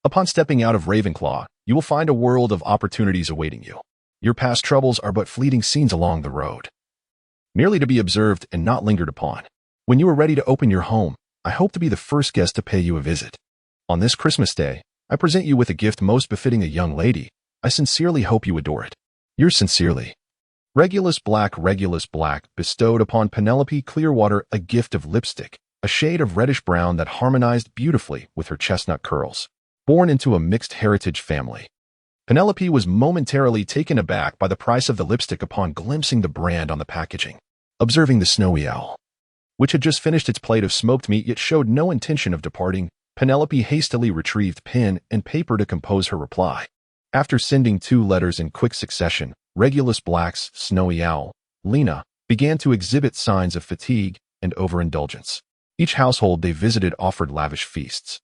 Upon stepping out of Ravenclaw, you will find a world of opportunities awaiting you. Your past troubles are but fleeting scenes along the road, merely to be observed and not lingered upon. When you are ready to open your home, I hope to be the first guest to pay you a visit. On this Christmas Day, I present you with a gift most befitting a young lady. I sincerely hope you adore it. Yours sincerely, Regulus Black. Regulus Black bestowed upon Penelope Clearwater a gift of lipstick, a shade of reddish-brown that harmonized beautifully with her chestnut curls. Born into a mixed heritage family, Penelope was momentarily taken aback by the price of the lipstick upon glimpsing the brand on the packaging. Observing the snowy owl, which had just finished its plate of smoked meat yet showed no intention of departing, Penelope hastily retrieved pen and paper to compose her reply. After sending 2 letters in quick succession, Regulus Black's snowy owl, Lena, began to exhibit signs of fatigue and overindulgence. Each household they visited offered lavish feasts,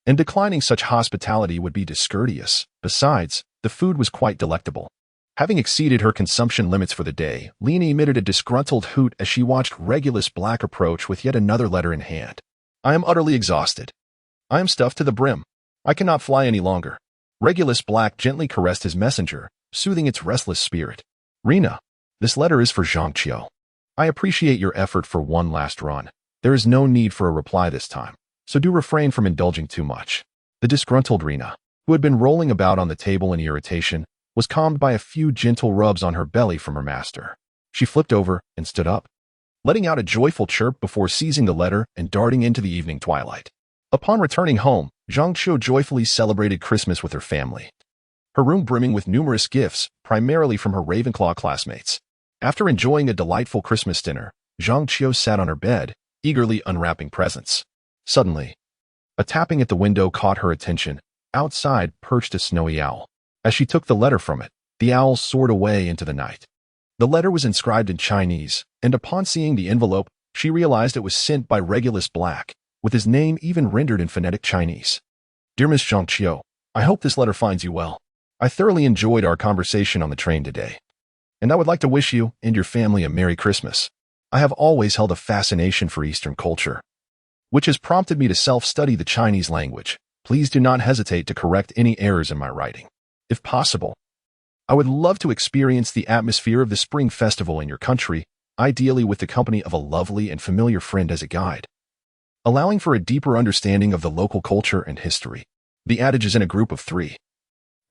and declining such hospitality would be discourteous. Besides, the food was quite delectable. Having exceeded her consumption limits for the day, Lena emitted a disgruntled hoot as she watched Regulus Black approach with yet another letter in hand. I am utterly exhausted. I am stuffed to the brim. I cannot fly any longer. Regulus Black gently caressed his messenger, soothing its restless spirit. Rena, this letter is for Zhangqiu. I appreciate your effort for one last run. There is no need for a reply this time, so do refrain from indulging too much. The disgruntled Rena, who had been rolling about on the table in irritation, was calmed by a few gentle rubs on her belly from her master. She flipped over and stood up, letting out a joyful chirp before seizing the letter and darting into the evening twilight. Upon returning home, Zhangqiu joyfully celebrated Christmas with her family, her room brimming with numerous gifts, primarily from her Ravenclaw classmates. After enjoying a delightful Christmas dinner, Zhangqiu sat on her bed, eagerly unwrapping presents. Suddenly, a tapping at the window caught her attention. Outside perched a snowy owl. As she took the letter from it, the owl soared away into the night. The letter was inscribed in Chinese, and upon seeing the envelope, she realized it was sent by Regulus Black, with his name even rendered in phonetic Chinese. Dear Miss Zhangqiu, I hope this letter finds you well. I thoroughly enjoyed our conversation on the train today, and I would like to wish you and your family a Merry Christmas. I have always held a fascination for Eastern culture, which has prompted me to self-study the Chinese language. Please do not hesitate to correct any errors in my writing. If possible, I would love to experience the atmosphere of the spring festival in your country, ideally with the company of a lovely and familiar friend as a guide, allowing for a deeper understanding of the local culture and history. The adage is in a group of 3.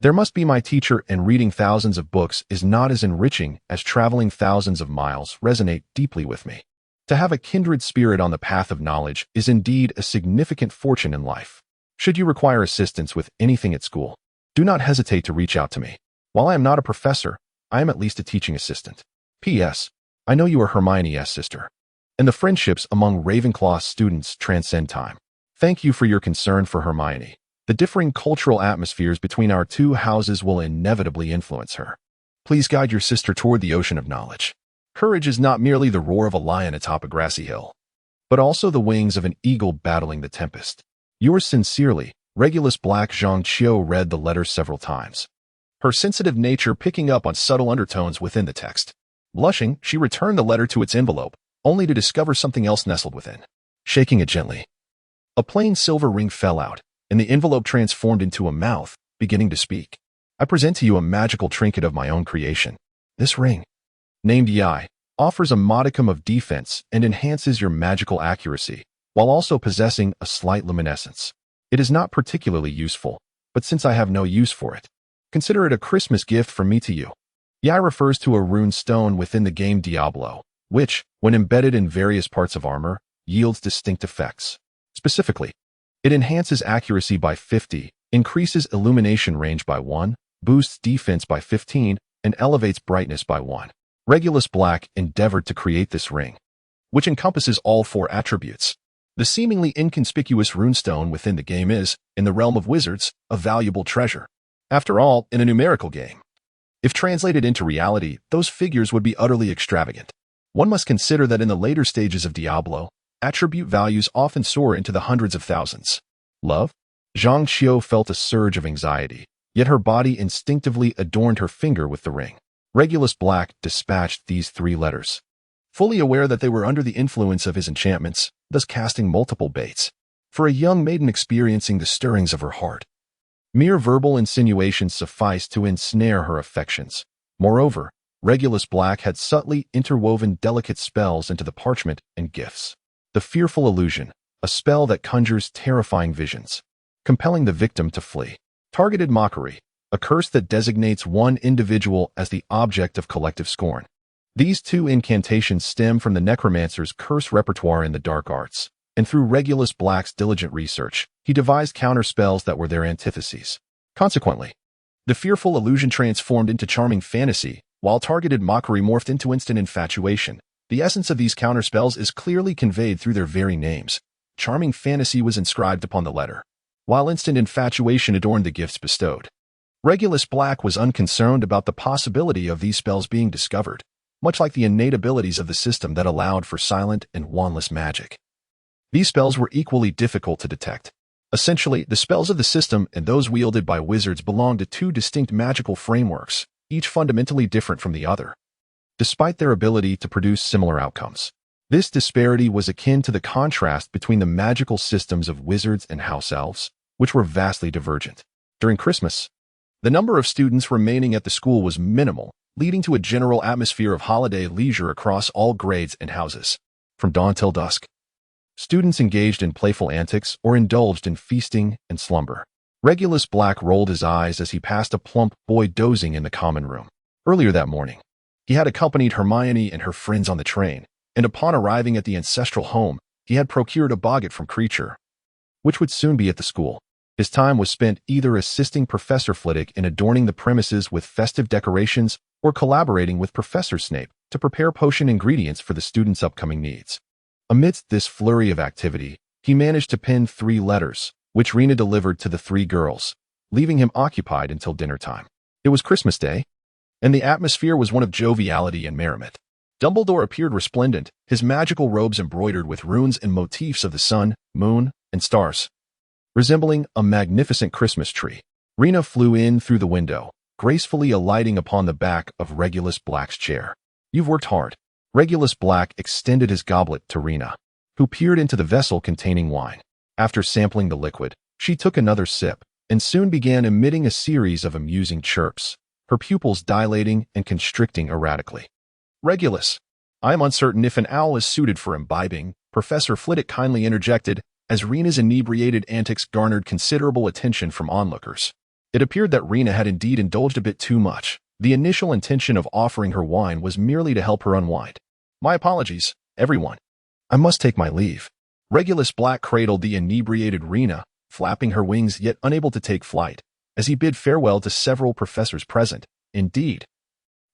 There must be my teacher, and reading thousands of books is not as enriching as traveling thousands of miles. Resonate deeply with me. To have a kindred spirit on the path of knowledge is indeed a significant fortune in life. Should you require assistance with anything at school, do not hesitate to reach out to me. While I am not a professor, I am at least a teaching assistant. P.S. I know you are Hermione's sister, and the friendships among Ravenclaw students transcend time. Thank you for your concern for Hermione. The differing cultural atmospheres between our 2 houses will inevitably influence her. Please guide your sister toward the ocean of knowledge. Courage is not merely the roar of a lion atop a grassy hill, but also the wings of an eagle battling the tempest. Yours sincerely, Regulus Black. Zhangqiu read the letter several times, her sensitive nature picking up on subtle undertones within the text. Blushing, she returned the letter to its envelope, only to discover something else nestled within. Shaking it gently, a plain silver ring fell out, and the envelope transformed into a mouth, beginning to speak. I present to you a magical trinket of my own creation. This ring, named Yi, offers a modicum of defense and enhances your magical accuracy, while also possessing a slight luminescence. It is not particularly useful, but since I have no use for it, consider it a Christmas gift from me to you. Yi refers to a rune stone within the game Diablo, which, when embedded in various parts of armor, yields distinct effects. Specifically, it enhances accuracy by 50, increases illumination range by 1, boosts defense by 15, and elevates brightness by 1. Regulus Black endeavored to create this ring, which encompasses all 4 attributes. The seemingly inconspicuous runestone within the game is, in the realm of wizards, a valuable treasure. After all, in a numerical game, if translated into reality, those figures would be utterly extravagant. One must consider that in the later stages of Diablo, attribute values often soar into the hundreds of thousands. Love? Zhang Qiu felt a surge of anxiety, yet her body instinctively adorned her finger with the ring. Regulus Black dispatched these 3 letters, fully aware that they were under the influence of his enchantments, thus casting multiple baits. For a young maiden experiencing the stirrings of her heart, mere verbal insinuations sufficed to ensnare her affections. Moreover, Regulus Black had subtly interwoven delicate spells into the parchment and gifts. The fearful illusion, a spell that conjures terrifying visions, compelling the victim to flee. Targeted mockery, a curse that designates one individual as the object of collective scorn. These 2 incantations stem from the Necromancer's curse repertoire in the dark arts, and through Regulus Black's diligent research, he devised counterspells that were their antitheses. Consequently, the fearful illusion transformed into charming fantasy, while targeted mockery morphed into instant infatuation. The essence of these counterspells is clearly conveyed through their very names. Charming fantasy was inscribed upon the letter, while instant infatuation adorned the gifts bestowed. Regulus Black was unconcerned about the possibility of these spells being discovered, much like the innate abilities of the system that allowed for silent and wandless magic. These spells were equally difficult to detect. Essentially, the spells of the system and those wielded by wizards belonged to 2 distinct magical frameworks, each fundamentally different from the other, despite their ability to produce similar outcomes. This disparity was akin to the contrast between the magical systems of wizards and house elves, which were vastly divergent. During Christmas, the number of students remaining at the school was minimal, leading to a general atmosphere of holiday leisure across all grades and houses. From dawn till dusk, students engaged in playful antics or indulged in feasting and slumber. Regulus Black rolled his eyes as he passed a plump boy dozing in the common room. Earlier that morning, he had accompanied Hermione and her friends on the train, and upon arriving at the ancestral home, he had procured a boggart from Creature, which would soon be at the school. His time was spent either assisting Professor Flitwick in adorning the premises with festive decorations or collaborating with Professor Snape to prepare potion ingredients for the students' upcoming needs. Amidst this flurry of activity, he managed to pen 3 letters, which Rena delivered to the 3 girls, leaving him occupied until dinner time. It was Christmas Day, and the atmosphere was one of joviality and merriment. Dumbledore appeared resplendent, his magical robes embroidered with runes and motifs of the sun, moon, and stars, resembling a magnificent Christmas tree. Rena flew in through the window, gracefully alighting upon the back of Regulus Black's chair. "You've worked hard." Regulus Black extended his goblet to Rena, who peered into the vessel containing wine. After sampling the liquid, she took another sip and soon began emitting a series of amusing chirps, her pupils dilating and constricting erratically. "Regulus, I am uncertain if an owl is suited for imbibing," Professor Flitwick kindly interjected, as Rena's inebriated antics garnered considerable attention from onlookers. It appeared that Rena had indeed indulged a bit too much. The initial intention of offering her wine was merely to help her unwind. "My apologies, everyone. I must take my leave." Regulus Black cradled the inebriated Rena, flapping her wings yet unable to take flight, as he bid farewell to several professors present. Indeed,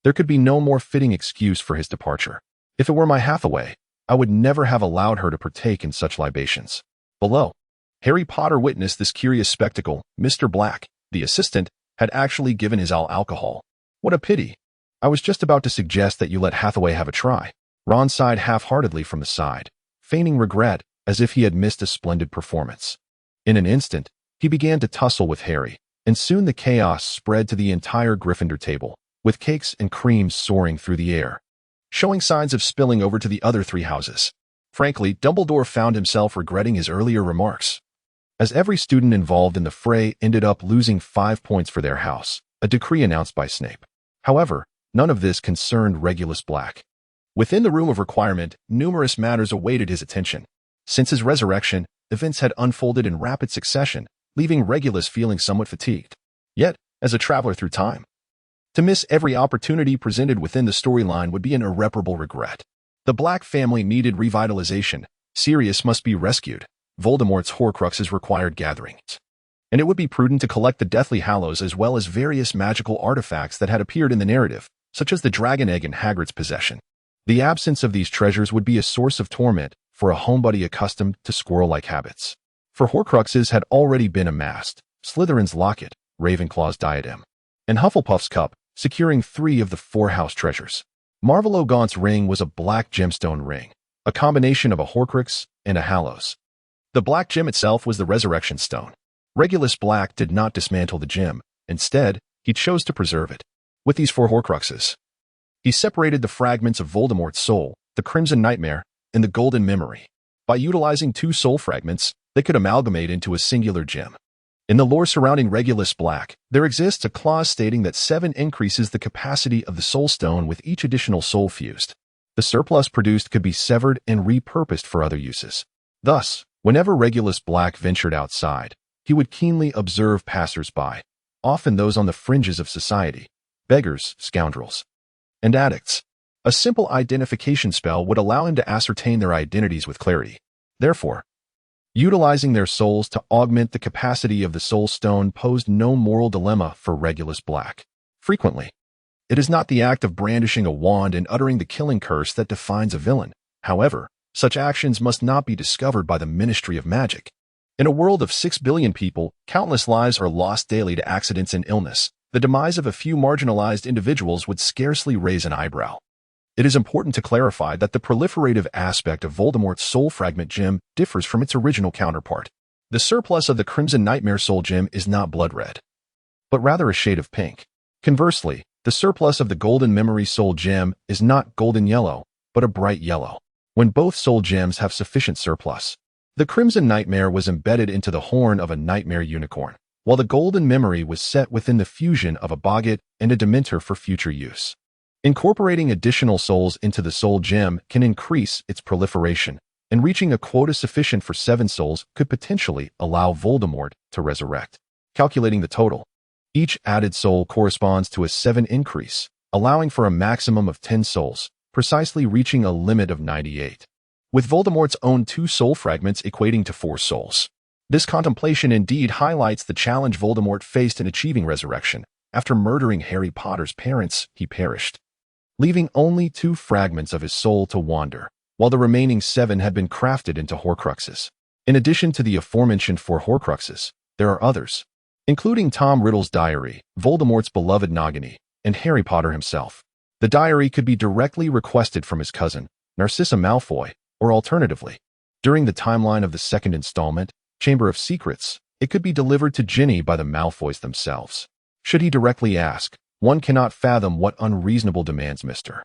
there could be no more fitting excuse for his departure. If it were my Hathaway, I would never have allowed her to partake in such libations. Below, Harry Potter witnessed this curious spectacle. Mr. Black, the assistant, had actually given his alcohol. "What a pity. I was just about to suggest that you let Hathaway have a try." Ron sighed half-heartedly from the side, feigning regret as if he had missed a splendid performance. In an instant, he began to tussle with Harry, and soon the chaos spread to the entire Gryffindor table, with cakes and creams soaring through the air, showing signs of spilling over to the other 3 houses. Frankly, Dumbledore found himself regretting his earlier remarks, as every student involved in the fray ended up losing 5 points for their house, a decree announced by Snape. However, none of this concerned Regulus Black. Within the room of requirement, numerous matters awaited his attention. Since his resurrection, events had unfolded in rapid succession, leaving Regulus feeling somewhat fatigued. Yet, as a traveler through time, to miss every opportunity presented within the storyline would be an irreparable regret. The Black family needed revitalization. Sirius must be rescued. Voldemort's Horcruxes required gatherings, and it would be prudent to collect the Deathly Hallows as well as various magical artifacts that had appeared in the narrative. such as the dragon egg in Hagrid's possession. The absence of these treasures would be a source of torment for a homebody accustomed to squirrel-like habits. For Horcruxes had already been amassed: Slytherin's locket, Ravenclaw's diadem, and Hufflepuff's cup, securing 3 of the 4 house treasures. Marvolo Gaunt's ring was a black gemstone ring, a combination of a Horcrux and a Hallows. The black gem itself was the Resurrection Stone. Regulus Black did not dismantle the gem. Instead, he chose to preserve it. With these 4 Horcruxes, he separated the fragments of Voldemort's soul, the Crimson Nightmare, and the Golden Memory. By utilizing 2 soul fragments, they could amalgamate into a singular gem. In the lore surrounding Regulus Black, there exists a clause stating that 7 increases the capacity of the Soul Stone with each additional soul fused. The surplus produced could be severed and repurposed for other uses. Thus, whenever Regulus Black ventured outside, he would keenly observe passers-by, often those on the fringes of society, beggars, scoundrels, and addicts. A simple identification spell would allow him to ascertain their identities with clarity. Therefore, utilizing their souls to augment the capacity of the Soul Stone posed no moral dilemma for Regulus Black. Frequently, it is not the act of brandishing a wand and uttering the killing curse that defines a villain. However, such actions must not be discovered by the Ministry of Magic. In a world of 6 billion people, countless lives are lost daily to accidents and illness. The demise of a few marginalized individuals would scarcely raise an eyebrow. It is important to clarify that the proliferative aspect of Voldemort's soul fragment gem differs from its original counterpart. The surplus of the Crimson Nightmare soul gem is not blood red, but rather a shade of pink. Conversely, the surplus of the Golden Memory soul gem is not golden yellow, but a bright yellow. When both soul gems have sufficient surplus, the Crimson Nightmare was embedded into the horn of a nightmare unicorn, while the Golden Memory was set within the fusion of a boggart and a dementor for future use. Incorporating additional souls into the soul gem can increase its proliferation, and reaching a quota sufficient for 7 souls could potentially allow Voldemort to resurrect. Calculating the total, each added soul corresponds to a 7 increase, allowing for a maximum of 10 souls, precisely reaching a limit of 98. With Voldemort's own 2 soul fragments equating to 4 souls. This contemplation indeed highlights the challenge Voldemort faced in achieving resurrection. After murdering Harry Potter's parents, he perished, leaving only 2 fragments of his soul to wander, while the remaining 7 had been crafted into Horcruxes. In addition to the aforementioned 4 Horcruxes, there are others, including Tom Riddle's diary, Voldemort's beloved Nagini, and Harry Potter himself. The diary could be directly requested from his cousin, Narcissa Malfoy, or alternatively, during the timeline of the 2nd installment, Chamber of Secrets, it could be delivered to Ginny by the Malfoys themselves. Should he directly ask, one cannot fathom what unreasonable demands Mr.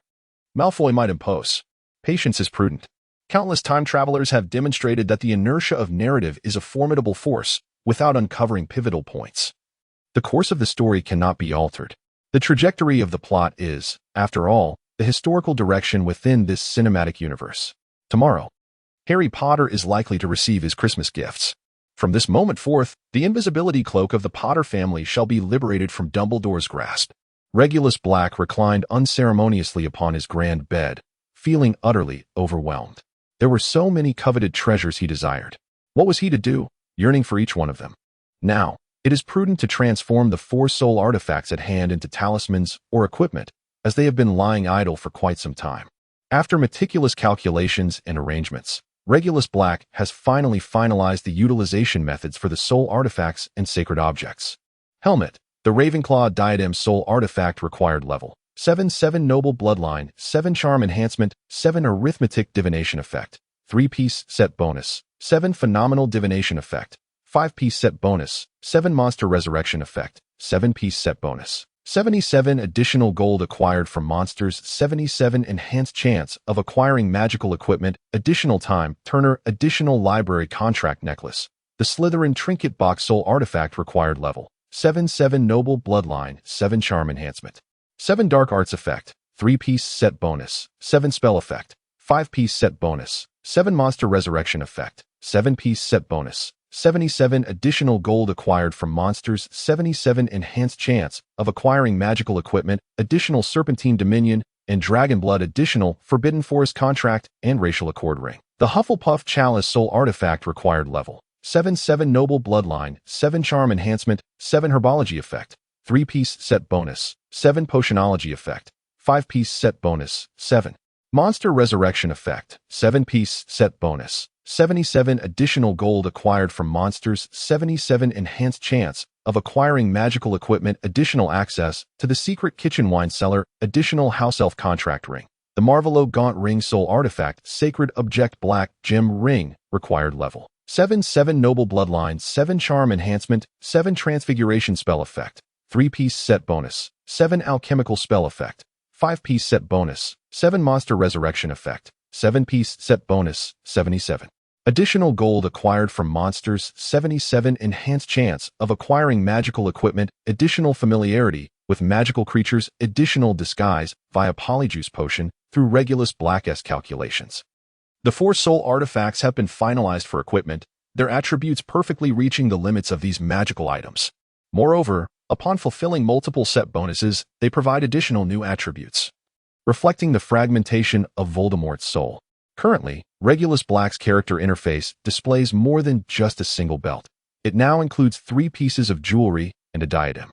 Malfoy might impose. Patience is prudent. Countless time travelers have demonstrated that the inertia of narrative is a formidable force without uncovering pivotal points. The course of the story cannot be altered. The trajectory of the plot is, after all, the historical direction within this cinematic universe. Tomorrow, Harry Potter is likely to receive his Christmas gifts. From this moment forth, the invisibility cloak of the Potter family shall be liberated from Dumbledore's grasp. Regulus Black reclined unceremoniously upon his grand bed, feeling utterly overwhelmed. There were so many coveted treasures he desired. What was he to do, yearning for each one of them? Now, it is prudent to transform the 4 soul artifacts at hand into talismans or equipment, as they have been lying idle for quite some time. After meticulous calculations and arrangements, Regulus Black has finally finalized the utilization methods for the soul artifacts and sacred objects. Helmet, the Ravenclaw diadem soul artifact required level. 7 noble bloodline, 7 charm enhancement, 7 arithmetic divination effect, 3-piece set bonus, 7 phenomenal divination effect, 5-piece set bonus, 7 monster resurrection effect, 7-piece set bonus. 77 additional gold acquired from monsters, 77 enhanced chance of acquiring magical equipment, additional time, Turner, additional library contract necklace, the Slytherin trinket box soul artifact required level, 7 noble bloodline, 7 charm enhancement, 7 dark arts effect, 3-piece set bonus, 7 spell effect, 5-piece set bonus, 7 monster resurrection effect, 7-piece set bonus, 77 additional gold acquired from monsters, 77 enhanced chance of acquiring magical equipment, additional serpentine dominion, and dragon blood, additional forbidden forest contract and racial accord ring. The Hufflepuff chalice soul artifact required level, 7 noble bloodline, 7 charm enhancement, 7 herbology effect, 3-piece set bonus, 7 potionology effect, 5-piece set bonus, 7. Monster Resurrection Effect, 7-piece set bonus, 77 additional gold acquired from monsters, 77 enhanced chance of acquiring magical equipment, additional access to the secret kitchen wine cellar, additional house elf contract ring. The Marvelo Gaunt Ring Soul Artifact, Sacred Object Black Gem Ring, required level 7 Noble Bloodline, 7 Charm Enhancement, 7 Transfiguration Spell Effect, 3-piece set bonus, 7 Alchemical Spell Effect, 5-piece set bonus, 7 Monster Resurrection Effect, 7-piece set bonus, 77. Additional gold acquired from monsters, 77 enhanced chance of acquiring magical equipment, additional familiarity with magical creatures, additional disguise via Polyjuice Potion through Regulus Black's calculations. The 4 soul artifacts have been finalized for equipment, their attributes perfectly reaching the limits of these magical items. Moreover, upon fulfilling multiple set bonuses, they provide additional new attributes, reflecting the fragmentation of Voldemort's soul. Currently, Regulus Black's character interface displays more than just a single belt. It now includes 3 pieces of jewelry and a diadem.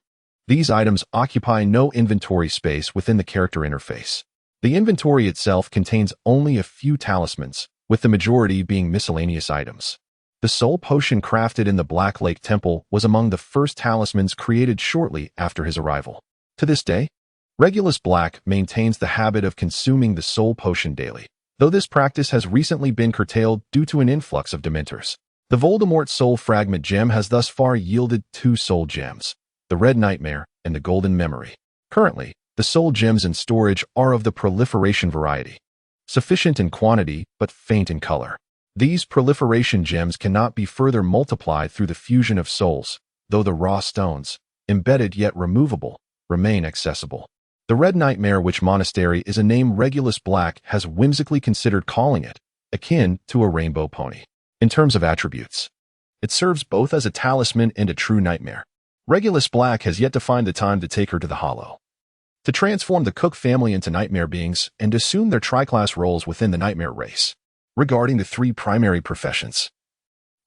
These items occupy no inventory space within the character interface. The inventory itself contains only a few talismans, with the majority being miscellaneous items. The soul potion crafted in the Black Lake Temple was among the first talismans created shortly after his arrival. To this day, Regulus Black maintains the habit of consuming the soul potion daily, though this practice has recently been curtailed due to an influx of Dementors. The Voldemort Soul Fragment Gem has thus far yielded 2 soul gems, the Red Nightmare and the Golden Memory. Currently, the soul gems in storage are of the proliferation variety, sufficient in quantity but faint in color. These proliferation gems cannot be further multiplied through the fusion of souls, though the raw stones, embedded yet removable, remain accessible. The Red Nightmare Witch Monastery is a name Regulus Black has whimsically considered calling it, akin to a rainbow pony. In terms of attributes, it serves both as a talisman and a true nightmare. Regulus Black has yet to find the time to take her to the Hollow, to transform the Cook family into nightmare beings and assume their tri-class roles within the nightmare race. Regarding the 3 primary professions,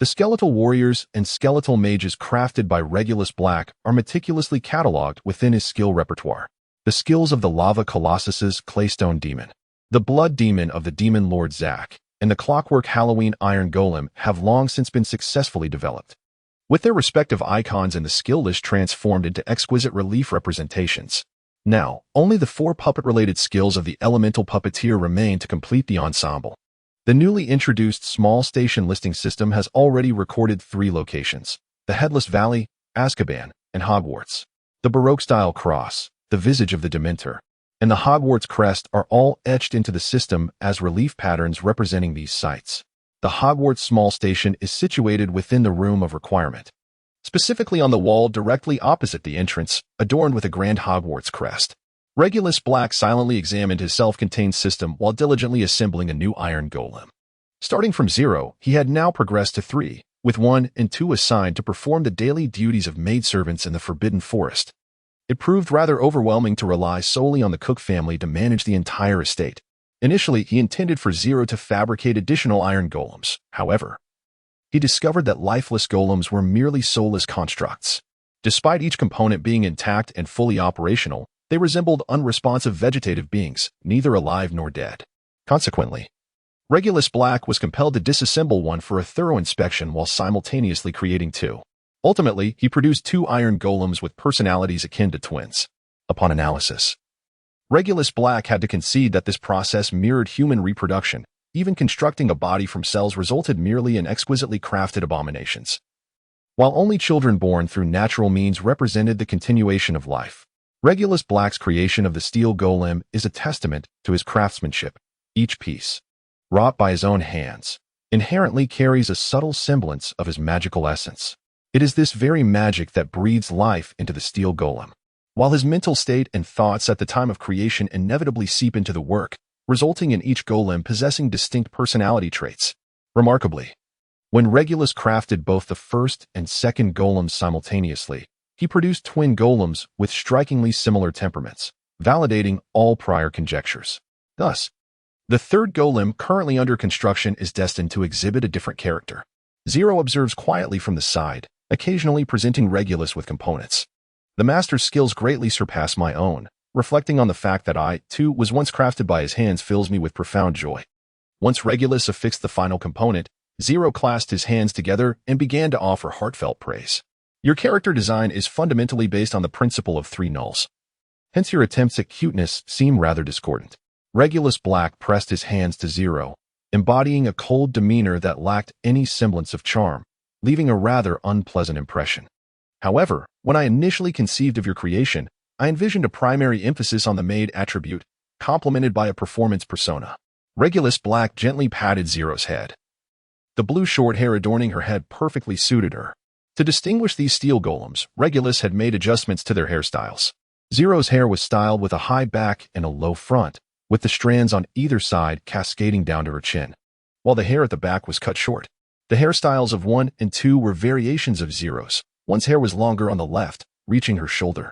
the skeletal warriors and skeletal mages crafted by Regulus Black are meticulously cataloged within his skill repertoire. The skills of the Lava Colossus's Claystone Demon, the Blood Demon of the Demon Lord Zack, and the Clockwork Halloween Iron Golem have long since been successfully developed, with their respective icons and the skill list transformed into exquisite relief representations. Now, only the 4 puppet-related skills of the Elemental Puppeteer remain to complete the ensemble. The newly introduced small station listing system has already recorded 3 locations: the Headless Valley, Azkaban, and Hogwarts. The Baroque-style cross, the visage of the Dementor, and the Hogwarts crest are all etched into the system as relief patterns representing these sites. The Hogwarts small station is situated within the Room of Requirement, specifically on the wall directly opposite the entrance, adorned with a grand Hogwarts crest. Regulus Black silently examined his self-contained system while diligently assembling a new iron golem. Starting from 0, he had now progressed to 3, with 1 and 2 assigned to perform the daily duties of maidservants in the Forbidden Forest. It proved rather overwhelming to rely solely on the Cook family to manage the entire estate. Initially, he intended for 0 to fabricate additional iron golems. However, he discovered that lifeless golems were merely soulless constructs. Despite each component being intact and fully operational, they resembled unresponsive vegetative beings, neither alive nor dead. Consequently, Regulus Black was compelled to disassemble 1 for a thorough inspection while simultaneously creating 2. Ultimately, he produced 2 iron golems with personalities akin to twins. Upon analysis, Regulus Black had to concede that this process mirrored human reproduction. Even constructing a body from cells resulted merely in exquisitely crafted abominations. While only children born through natural means represented the continuation of life, Regulus Black's creation of the steel golem is a testament to his craftsmanship. Each piece, wrought by his own hands, inherently carries a subtle semblance of his magical essence. It is this very magic that breathes life into the steel golem. While his mental state and thoughts at the time of creation inevitably seep into the work, resulting in each golem possessing distinct personality traits. Remarkably, when Regulus crafted both the first and second golems simultaneously, he produced twin golems with strikingly similar temperaments, validating all prior conjectures. Thus, the third golem currently under construction is destined to exhibit a different character. 0 observes quietly from the side, occasionally presenting Regulus with components. The master's skills greatly surpass my own, Reflecting on the fact that I, too, was once crafted by his hands fills me with profound joy. Once Regulus affixed the final component, Zero clasped his hands together and began to offer heartfelt praise. Your character design is fundamentally based on the principle of three nulls. Hence your attempts at cuteness seem rather discordant. Regulus Black pressed his hands to Zero, embodying a cold demeanor that lacked any semblance of charm, leaving a rather unpleasant impression. However, when I initially conceived of your creation, I envisioned a primary emphasis on the maid attribute, complemented by a performance persona. Regulus Black gently patted Zero's head. The blue short hair adorning her head perfectly suited her. To distinguish these steel golems, Regulus had made adjustments to their hairstyles. Zero's hair was styled with a high back and a low front, with the strands on either side cascading down to her chin, while the hair at the back was cut short. The hairstyles of 1 and 2 were variations of Zero's. 1's hair was longer on the left, reaching her shoulder,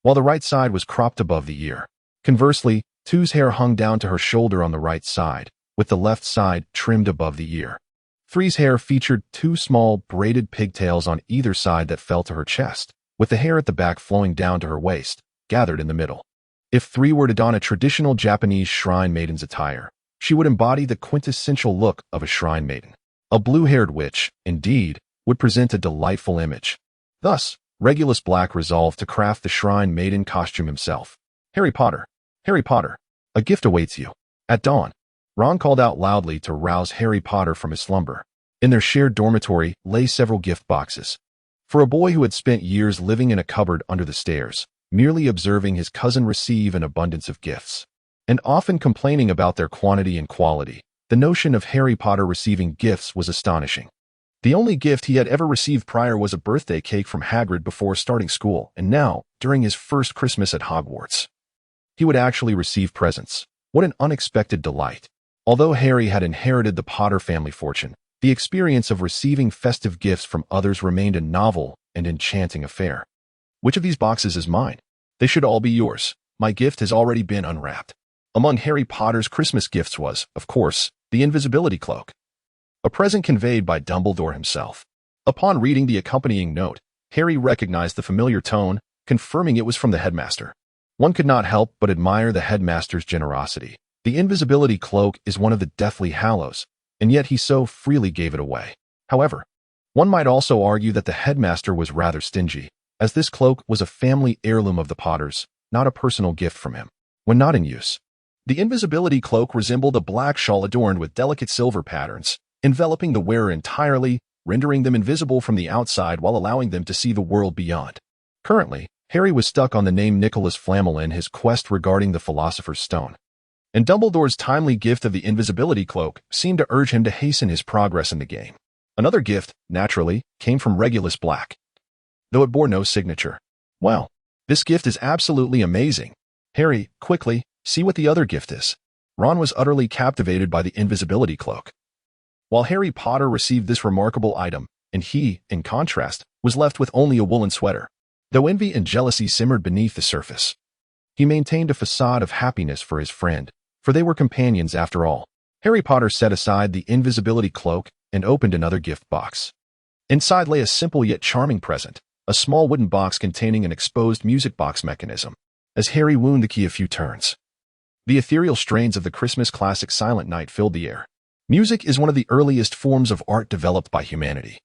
while the right side was cropped above the ear. Conversely, 2's hair hung down to her shoulder on the right side, with the left side trimmed above the ear. 3's hair featured 2 small, braided pigtails on either side that fell to her chest, with the hair at the back flowing down to her waist, gathered in the middle. If 3 were to don a traditional Japanese shrine maiden's attire, she would embody the quintessential look of a shrine maiden. A blue-haired witch, indeed, would present a delightful image. Thus, Regulus Black resolved to craft the shrine maiden costume himself. Harry Potter, a gift awaits you. At dawn, Ron called out loudly to rouse Harry Potter from his slumber. In their shared dormitory lay several gift boxes. For a boy who had spent years living in a cupboard under the stairs, merely observing his cousin receive an abundance of gifts, and often complaining about their quantity and quality, the notion of Harry Potter receiving gifts was astonishing. The only gift he had ever received prior was a birthday cake from Hagrid before starting school, and now, during his first Christmas at Hogwarts, he would actually receive presents. What an unexpected delight. Although Harry had inherited the Potter family fortune, the experience of receiving festive gifts from others remained a novel and enchanting affair. Which of these boxes is mine? They should all be yours. My gift has already been unwrapped. Among Harry Potter's Christmas gifts was, of course, the invisibility cloak, a present conveyed by Dumbledore himself. Upon reading the accompanying note, Harry recognized the familiar tone, confirming it was from the headmaster. One could not help but admire the headmaster's generosity. The invisibility cloak is one of the Deathly Hallows, and yet he so freely gave it away. However, one might also argue that the headmaster was rather stingy, as this cloak was a family heirloom of the Potters, not a personal gift from him. When not in use, the invisibility cloak resembled a black shawl adorned with delicate silver patterns, enveloping the wearer entirely, rendering them invisible from the outside while allowing them to see the world beyond. Currently, Harry was stuck on the name Nicholas Flamel in his quest regarding the Philosopher's Stone, and Dumbledore's timely gift of the invisibility cloak seemed to urge him to hasten his progress in the game. Another gift, naturally, came from Regulus Black, though it bore no signature. Well, this gift is absolutely amazing. Harry, quickly, see what the other gift is. Ron was utterly captivated by the invisibility cloak, while Harry Potter received this remarkable item, and he, in contrast, was left with only a woolen sweater. Though envy and jealousy simmered beneath the surface, he maintained a facade of happiness for his friend, for they were companions after all. Harry Potter set aside the invisibility cloak and opened another gift box. Inside lay a simple yet charming present, a small wooden box containing an exposed music box mechanism. As Harry wound the key a few turns, the ethereal strains of the Christmas classic Silent Night filled the air. Music is one of the earliest forms of art developed by humanity,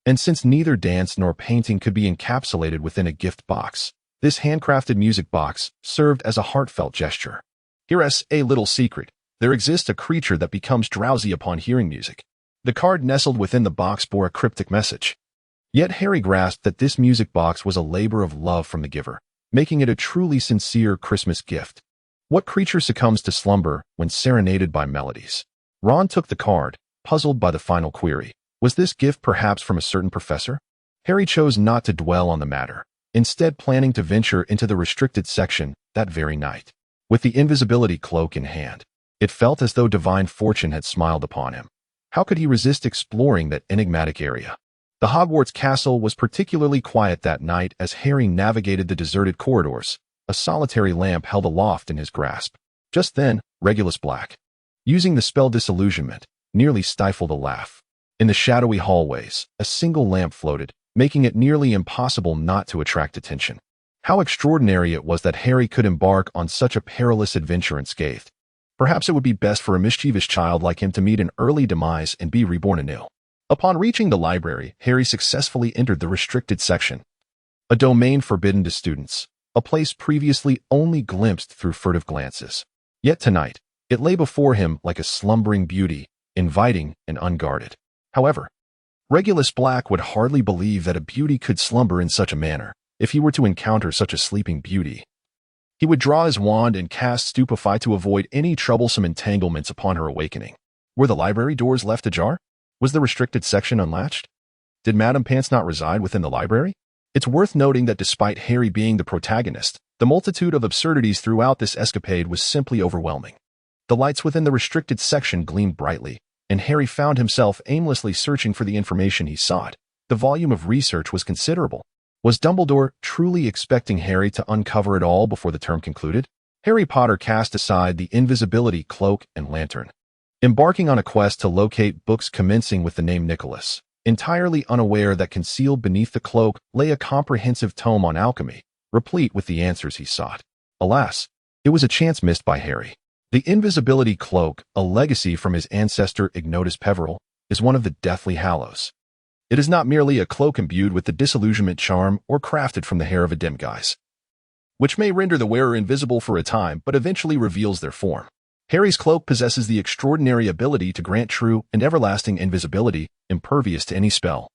and since neither dance nor painting could be encapsulated within a gift box, this handcrafted music box served as a heartfelt gesture. Here's a little secret. There exists a creature that becomes drowsy upon hearing music. The card nestled within the box bore a cryptic message. Yet Harry grasped that this music box was a labor of love from the giver, making it a truly sincere Christmas gift. What creature succumbs to slumber when serenaded by melodies? Ron took the card, puzzled by the final query. Was this gift perhaps from a certain professor? Harry chose not to dwell on the matter, instead planning to venture into the restricted section that very night. With the invisibility cloak in hand, it felt as though divine fortune had smiled upon him. How could he resist exploring that enigmatic area? The Hogwarts castle was particularly quiet that night as Harry navigated the deserted corridors, a solitary lamp held aloft in his grasp. Just then, Regulus Black, using the spell Disillusionment, nearly stifled a laugh. In the shadowy hallways, a single lamp floated, making it nearly impossible not to attract attention. How extraordinary it was that Harry could embark on such a perilous adventure unscathed. Perhaps it would be best for a mischievous child like him to meet an early demise and be reborn anew. Upon reaching the library, Harry successfully entered the restricted section, a domain forbidden to students, a place previously only glimpsed through furtive glances. Yet tonight, it lay before him like a slumbering beauty, inviting and unguarded. However, Regulus Black would hardly believe that a beauty could slumber in such a manner. If he were to encounter such a sleeping beauty, he would draw his wand and cast Stupefy to avoid any troublesome entanglements upon her awakening. Were the library doors left ajar? Was the restricted section unlatched? Did Madame Pants not reside within the library? It's worth noting that despite Harry being the protagonist, the multitude of absurdities throughout this escapade was simply overwhelming. The lights within the restricted section gleamed brightly, and Harry found himself aimlessly searching for the information he sought. The volume of research was considerable. Was Dumbledore truly expecting Harry to uncover it all before the term concluded? Harry Potter cast aside the invisibility cloak and lantern, embarking on a quest to locate books commencing with the name Nicholas, entirely unaware that concealed beneath the cloak lay a comprehensive tome on alchemy, replete with the answers he sought. Alas, it was a chance missed by Harry. The invisibility cloak, a legacy from his ancestor Ignotus Peverell, is one of the Deathly Hallows. It is not merely a cloak imbued with the disillusionment charm or crafted from the hair of a demiguise, which may render the wearer invisible for a time but eventually reveals their form. Harry's cloak possesses the extraordinary ability to grant true and everlasting invisibility, impervious to any spell.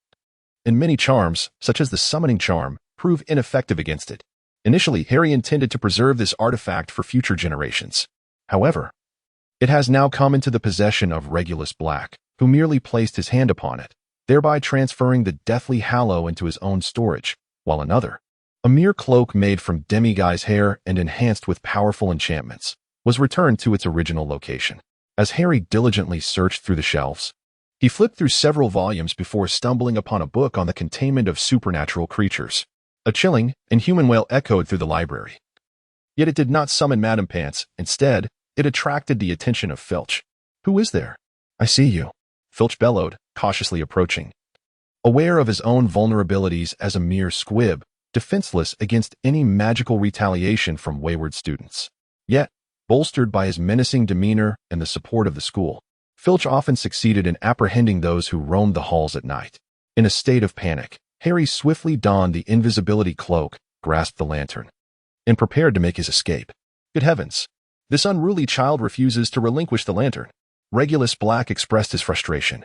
And many charms, such as the summoning charm, prove ineffective against it. Initially, Harry intended to preserve this artifact for future generations. However, it has now come into the possession of Regulus Black, who merely placed his hand upon it, thereby transferring the Deathly Hallow into his own storage, while another, a mere cloak made from demiguise hair and enhanced with powerful enchantments, was returned to its original location. As Harry diligently searched through the shelves, he flipped through several volumes before stumbling upon a book on the containment of supernatural creatures. A chilling, inhuman wail echoed through the library. Yet it did not summon Madame Pants. Instead, it attracted the attention of Filch. "Who is there?" "I see you," Filch bellowed, cautiously approaching. Aware of his own vulnerabilities as a mere squib, defenseless against any magical retaliation from wayward students. Yet, bolstered by his menacing demeanor and the support of the school, Filch often succeeded in apprehending those who roamed the halls at night. In a state of panic, Harry swiftly donned the invisibility cloak, grasped the lantern, and prepared to make his escape. Good heavens! This unruly child refuses to relinquish the lantern. Regulus Black expressed his frustration,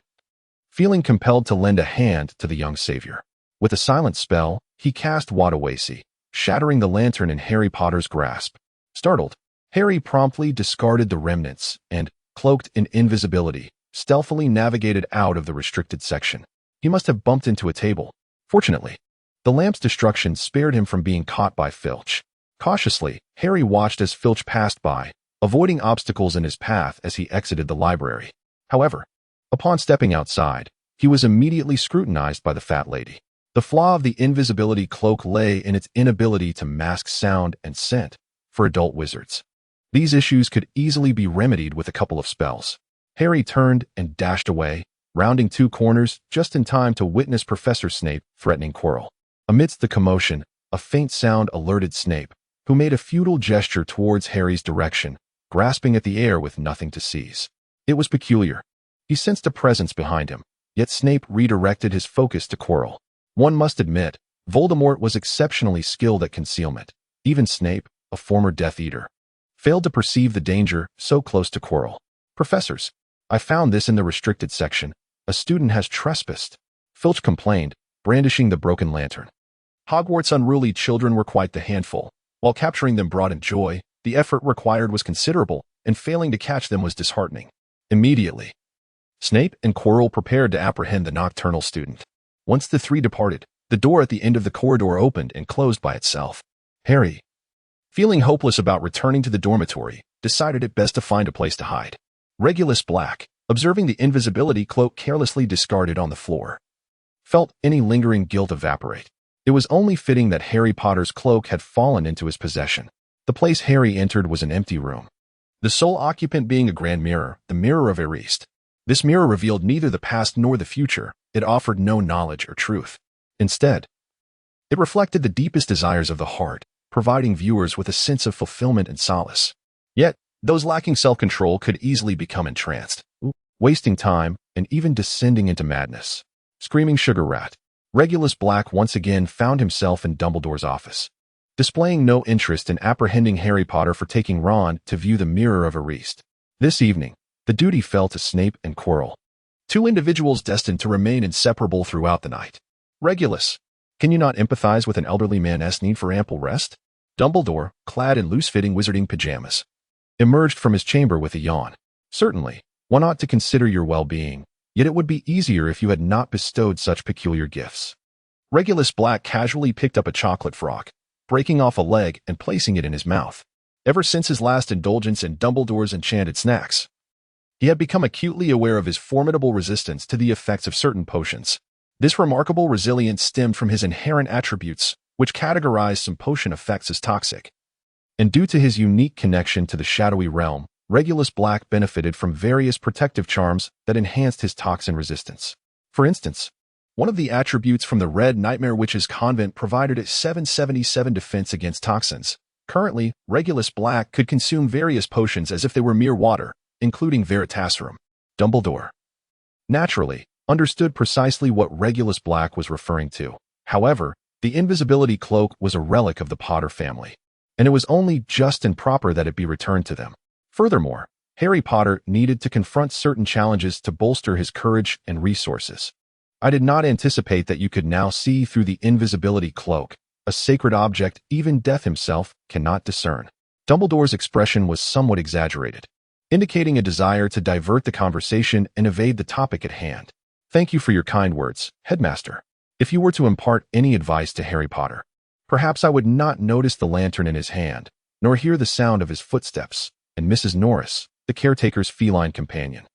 feeling compelled to lend a hand to the young savior. With a silent spell, he cast Wadawasi, shattering the lantern in Harry Potter's grasp. Startled, Harry promptly discarded the remnants and, cloaked in invisibility, stealthily navigated out of the restricted section. He must have bumped into a table. Fortunately, the lamp's destruction spared him from being caught by Filch. Cautiously, Harry watched as Filch passed by, avoiding obstacles in his path as he exited the library. However, upon stepping outside, he was immediately scrutinized by the fat lady. The flaw of the invisibility cloak lay in its inability to mask sound and scent for adult wizards. These issues could easily be remedied with a couple of spells. Harry turned and dashed away, rounding two corners just in time to witness Professor Snape threatening Quirrell. Amidst the commotion, a faint sound alerted Snape, who made a futile gesture towards Harry's direction, grasping at the air with nothing to seize. It was peculiar. He sensed a presence behind him, yet Snape redirected his focus to Quirrell. One must admit, Voldemort was exceptionally skilled at concealment. Even Snape, a former Death Eater, failed to perceive the danger so close to Quirrell. "Professors, I found this in the restricted section. A student has trespassed," Filch complained, brandishing the broken lantern. Hogwarts' unruly children were quite the handful. While capturing them brought in joy, the effort required was considerable, and failing to catch them was disheartening. Immediately, Snape and Quirrell prepared to apprehend the nocturnal student. Once the three departed, the door at the end of the corridor opened and closed by itself. Harry, feeling hopeless about returning to the dormitory, decided it best to find a place to hide. Regulus Black, observing the invisibility cloak carelessly discarded on the floor, felt any lingering guilt evaporate. It was only fitting that Harry Potter's cloak had fallen into his possession. The place Harry entered was an empty room, the sole occupant being a grand mirror, the Mirror of Erist. This mirror revealed neither the past nor the future. It offered no knowledge or truth. Instead, it reflected the deepest desires of the heart, providing viewers with a sense of fulfillment and solace. Yet, those lacking self-control could easily become entranced, wasting time and even descending into madness. Screaming sugar rat. Regulus Black once again found himself in Dumbledore's office, displaying no interest in apprehending Harry Potter for taking Ron to view the Mirror of Erased. This evening, the duty fell to Snape and Quirrell, two individuals destined to remain inseparable throughout the night. Regulus, can you not empathize with an elderly man's need for ample rest? Dumbledore, clad in loose-fitting wizarding pajamas, emerged from his chamber with a yawn. Certainly, one ought to consider your well-being, yet it would be easier if you had not bestowed such peculiar gifts. Regulus Black casually picked up a chocolate frog, breaking off a leg and placing it in his mouth. Ever since his last indulgence in Dumbledore's enchanted snacks, he had become acutely aware of his formidable resistance to the effects of certain potions. This remarkable resilience stemmed from his inherent attributes, which categorized some potion effects as toxic. And due to his unique connection to the shadowy realm, Regulus Black benefited from various protective charms that enhanced his toxin resistance. For instance, one of the attributes from the Red Nightmare Witch's convent provided a 777 defense against toxins. Currently, Regulus Black could consume various potions as if they were mere water, including Veritaserum. Dumbledore, naturally, understood precisely what Regulus Black was referring to. However, the invisibility cloak was a relic of the Potter family, and it was only just and proper that it be returned to them. Furthermore, Harry Potter needed to confront certain challenges to bolster his courage and resources. I did not anticipate that you could now see through the invisibility cloak, a sacred object even death himself cannot discern. Dumbledore's expression was somewhat exaggerated, indicating a desire to divert the conversation and evade the topic at hand. Thank you for your kind words, Headmaster. If you were to impart any advice to Harry Potter, perhaps I would not notice the lantern in his hand, nor hear the sound of his footsteps, and Mrs. Norris, the caretaker's feline companion,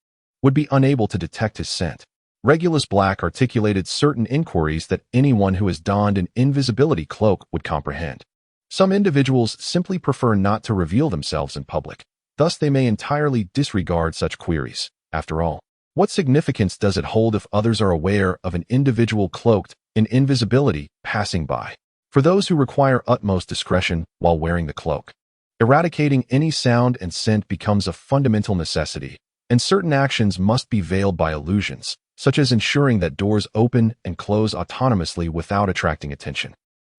would be unable to detect his scent. Regulus Black articulated certain inquiries that anyone who has donned an invisibility cloak would comprehend. Some individuals simply prefer not to reveal themselves in public, thus they may entirely disregard such queries. After all, what significance does it hold if others are aware of an individual cloaked in invisibility passing by? For those who require utmost discretion while wearing the cloak, eradicating any sound and scent becomes a fundamental necessity, and certain actions must be veiled by illusions, such as ensuring that doors open and close autonomously without attracting attention.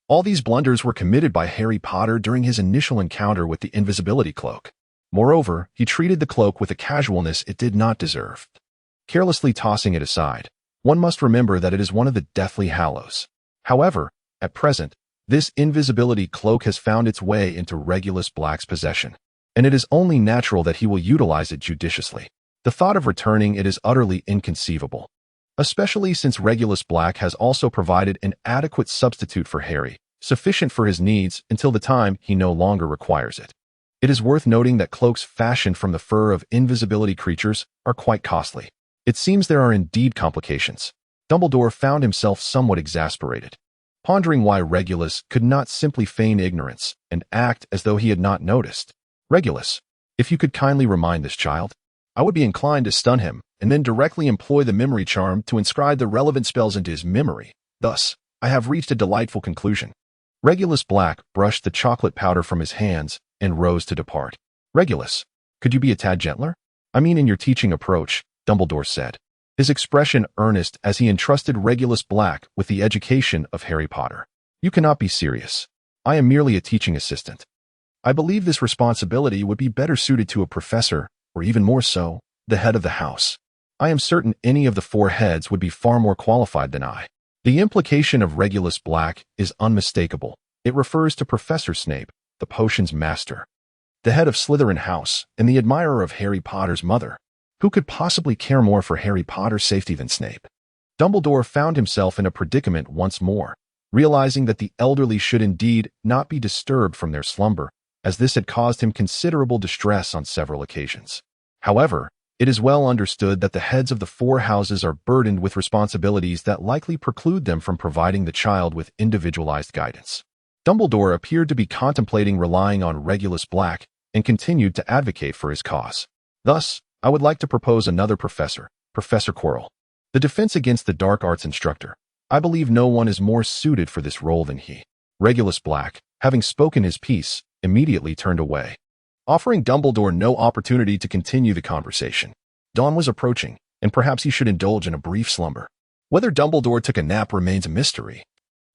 All these blunders were committed by Harry Potter during his initial encounter with the invisibility cloak. Moreover, he treated the cloak with a casualness it did not deserve, carelessly tossing it aside. One must remember that it is one of the Deathly Hallows. However, at present, this invisibility cloak has found its way into Regulus Black's possession, and it is only natural that he will utilize it judiciously. The thought of returning it is utterly inconceivable, especially since Regulus Black has also provided an adequate substitute for Harry, sufficient for his needs until the time he no longer requires it. It is worth noting that cloaks fashioned from the fur of invisibility creatures are quite costly. It seems there are indeed complications. Dumbledore found himself somewhat exasperated, pondering why Regulus could not simply feign ignorance and act as though he had not noticed. Regulus, if you could kindly remind this child, I would be inclined to stun him and then directly employ the memory charm to inscribe the relevant spells into his memory. Thus, I have reached a delightful conclusion. Regulus Black brushed the chocolate powder from his hands and rose to depart. Regulus, could you be a tad gentler? I mean in your teaching approach, Dumbledore said, his expression earnest as he entrusted Regulus Black with the education of Harry Potter. You cannot be serious. I am merely a teaching assistant. I believe this responsibility would be better suited to a professor, or even more so, the head of the house. I am certain any of the four heads would be far more qualified than I. The implication of Regulus Black is unmistakable. It refers to Professor Snape, the potions master, the head of Slytherin house, and the admirer of Harry Potter's mother. Who could possibly care more for Harry Potter's safety than Snape? Dumbledore found himself in a predicament once more, realizing that the elderly should indeed not be disturbed from their slumber, as this had caused him considerable distress on several occasions. However, it is well understood that the heads of the four houses are burdened with responsibilities that likely preclude them from providing the child with individualized guidance. Dumbledore appeared to be contemplating relying on Regulus Black and continued to advocate for his cause. Thus, I would like to propose another professor, Professor Quirrell, the Defense Against the Dark Arts instructor. I believe no one is more suited for this role than he. Regulus Black, having spoken his piece, immediately turned away, offering Dumbledore no opportunity to continue the conversation. Dawn was approaching, and perhaps he should indulge in a brief slumber. Whether Dumbledore took a nap remains a mystery.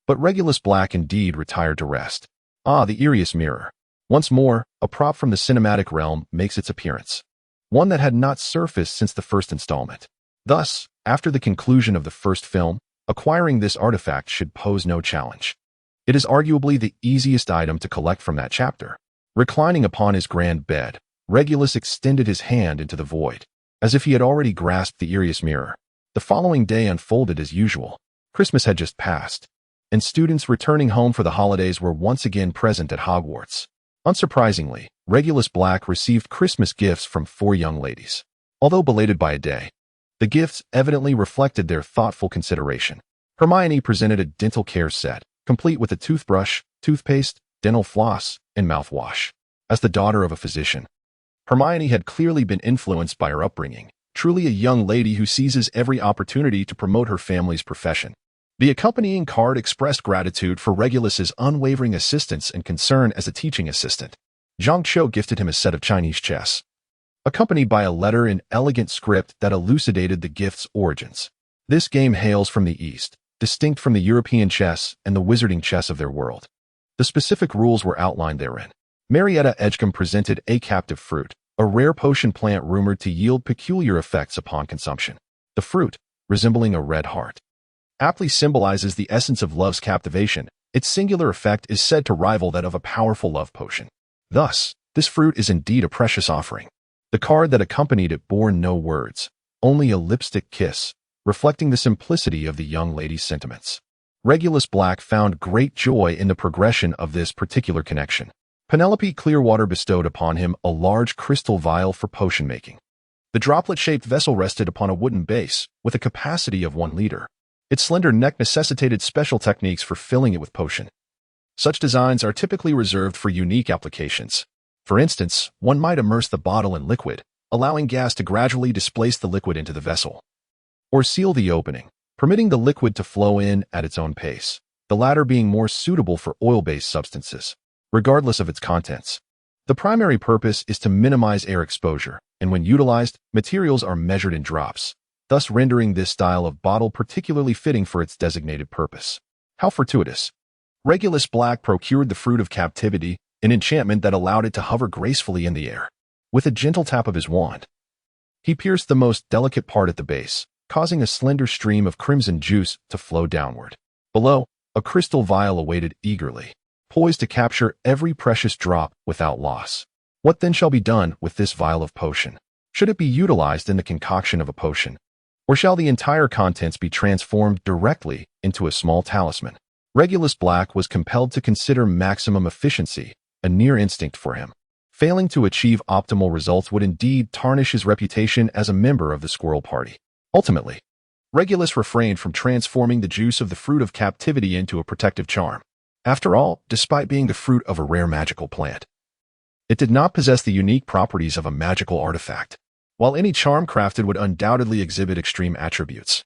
But Regulus Black indeed retired to rest. Ah, the eeriest mirror. Once more, a prop from the cinematic realm makes its appearance. One that had not surfaced since the first installment. Thus, after the conclusion of the first film, acquiring this artifact should pose no challenge. It is arguably the easiest item to collect from that chapter. Reclining upon his grand bed, Regulus extended his hand into the void, as if he had already grasped the eeriest mirror. The following day unfolded as usual. Christmas had just passed, and students returning home for the holidays were once again present at Hogwarts. Unsurprisingly, Regulus Black received Christmas gifts from 4 young ladies. Although belated by a day, the gifts evidently reflected their thoughtful consideration. Hermione presented a dental care set, complete with a toothbrush, toothpaste, dental floss, and mouthwash. As the daughter of a physician, Hermione had clearly been influenced by her upbringing, truly a young lady who seizes every opportunity to promote her family's profession. The accompanying card expressed gratitude for Regulus's unwavering assistance and concern as a teaching assistant. Zhang Cho gifted him a set of Chinese chess, accompanied by a letter in elegant script that elucidated the gift's origins. This game hails from the East, distinct from the European chess and the wizarding chess of their world. The specific rules were outlined therein. Marietta Edgecombe presented a captive fruit, a rare potion plant rumored to yield peculiar effects upon consumption. The fruit, resembling a red heart, aptly symbolizes the essence of love's captivation. Its singular effect is said to rival that of a powerful love potion. Thus, this fruit is indeed a precious offering. The card that accompanied it bore no words, only a lipstick kiss, reflecting the simplicity of the young lady's sentiments. Regulus Black found great joy in the progression of this particular connection. Penelope Clearwater bestowed upon him a large crystal vial for potion making. The droplet-shaped vessel rested upon a wooden base, with a capacity of 1 liter. Its slender neck necessitated special techniques for filling it with potion. Such designs are typically reserved for unique applications. For instance, one might immerse the bottle in liquid, allowing gas to gradually displace the liquid into the vessel. Or seal the opening, permitting the liquid to flow in at its own pace, the latter being more suitable for oil-based substances, regardless of its contents. The primary purpose is to minimize air exposure, and when utilized, materials are measured in drops, thus rendering this style of bottle particularly fitting for its designated purpose. How fortuitous. Regulus Black procured the Fruit of Captivity, an enchantment that allowed it to hover gracefully in the air. With a gentle tap of his wand, he pierced the most delicate part at the base, causing a slender stream of crimson juice to flow downward. Below, a crystal vial awaited eagerly, poised to capture every precious drop without loss. What then shall be done with this vial of potion? Should it be utilized in the concoction of a potion? Or shall the entire contents be transformed directly into a small talisman? Regulus Black was compelled to consider maximum efficiency, a near instinct for him. Failing to achieve optimal results would indeed tarnish his reputation as a member of the Squirrel Party. Ultimately, Regulus refrained from transforming the juice of the Fruit of Captivity into a protective charm. After all, despite being the fruit of a rare magical plant, it did not possess the unique properties of a magical artifact. While any charm crafted would undoubtedly exhibit extreme attributes,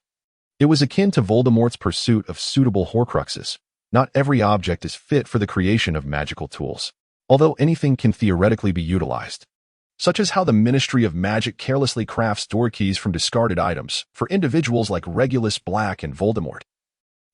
it was akin to Voldemort's pursuit of suitable Horcruxes. Not every object is fit for the creation of magical tools, although anything can theoretically be utilized, such as how the Ministry of Magic carelessly crafts door keys from discarded items for individuals like Regulus Black and Voldemort.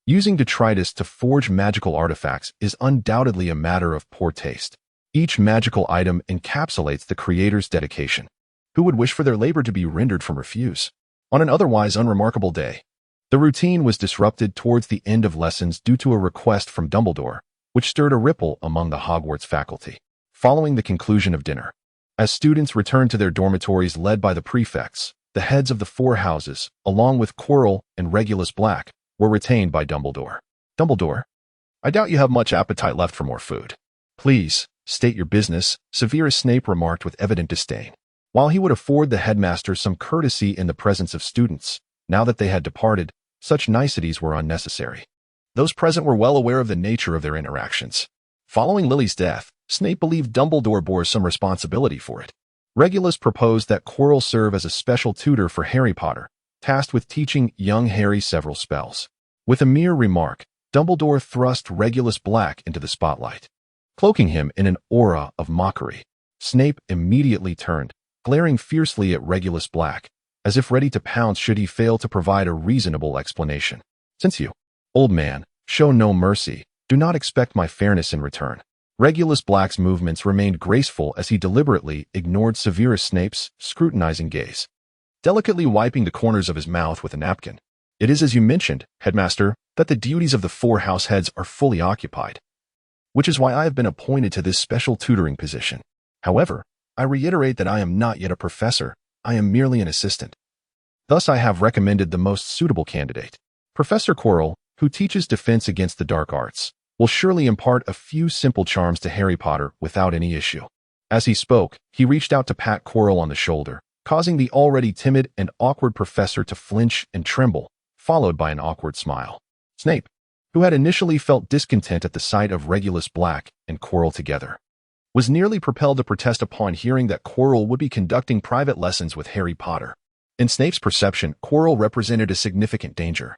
Using detritus to forge magical artifacts is undoubtedly a matter of poor taste. Each magical item encapsulates the creator's dedication. Who would wish for their labor to be rendered from refuse? On an otherwise unremarkable day, the routine was disrupted towards the end of lessons due to a request from Dumbledore, which stirred a ripple among the Hogwarts faculty. Following the conclusion of dinner, as students returned to their dormitories led by the prefects, the heads of the 4 houses, along with Quirrell and Regulus Black, were retained by Dumbledore. Dumbledore, I doubt you have much appetite left for more food. Please, state your business, Severus Snape remarked with evident disdain. While he would afford the headmaster some courtesy in the presence of students, now that they had departed, such niceties were unnecessary. Those present were well aware of the nature of their interactions. Following Lily's death, Snape believed Dumbledore bore some responsibility for it. Regulus proposed that Quirrell serve as a special tutor for Harry Potter, tasked with teaching young Harry several spells. With a mere remark, Dumbledore thrust Regulus Black into the spotlight. cloaking him in an aura of mockery. Snape immediately turned, glaring fiercely at Regulus Black, as if ready to pounce should he fail to provide a reasonable explanation. "Since you, old man, show no mercy, do not expect my fairness in return." Regulus Black's movements remained graceful as he deliberately ignored Severus Snape's scrutinizing gaze, delicately wiping the corners of his mouth with a napkin. "It is as you mentioned, Headmaster, that the duties of the 4 house heads are fully occupied, which is why I have been appointed to this special tutoring position. However, I reiterate that I am not yet a professor, I am merely an assistant. Thus I have recommended the most suitable candidate. Professor Quirrell, who teaches defense against the dark arts, will surely impart a few simple charms to Harry Potter without any issue." As he spoke, he reached out to pat Quirrell on the shoulder, causing the already timid and awkward professor to flinch and tremble, followed by an awkward smile. Snape, who had initially felt discontent at the sight of Regulus Black and Quirrell together, was nearly propelled to protest upon hearing that Quirrell would be conducting private lessons with Harry Potter. In Snape's perception, Quirrell represented a significant danger,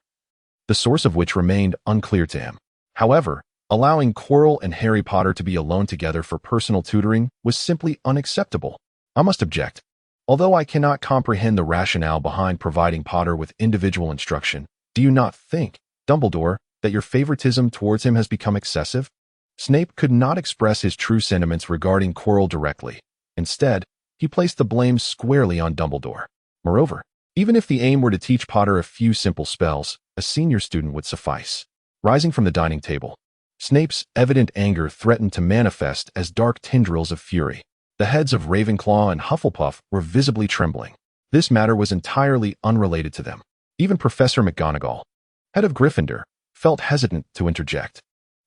the source of which remained unclear to him. However, allowing Quirrell and Harry Potter to be alone together for personal tutoring was simply unacceptable. "I must object. Although I cannot comprehend the rationale behind providing Potter with individual instruction, do you not think, Dumbledore, that your favoritism towards him has become excessive?" Snape could not express his true sentiments regarding Quirrell directly. Instead, he placed the blame squarely on Dumbledore. Moreover, even if the aim were to teach Potter a few simple spells, a senior student would suffice. Rising from the dining table, Snape's evident anger threatened to manifest as dark tendrils of fury. The heads of Ravenclaw and Hufflepuff were visibly trembling. This matter was entirely unrelated to them. Even Professor McGonagall, head of Gryffindor, felt hesitant to interject,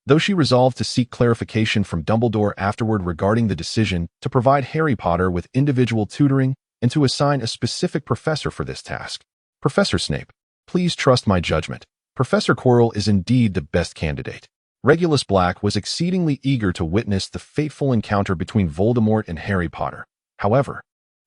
though she resolved to seek clarification from Dumbledore afterward regarding the decision to provide Harry Potter with individual tutoring and to assign a specific professor for this task. "Professor Snape, please trust my judgment. Professor Quirrell is indeed the best candidate." Regulus Black was exceedingly eager to witness the fateful encounter between Voldemort and Harry Potter. However,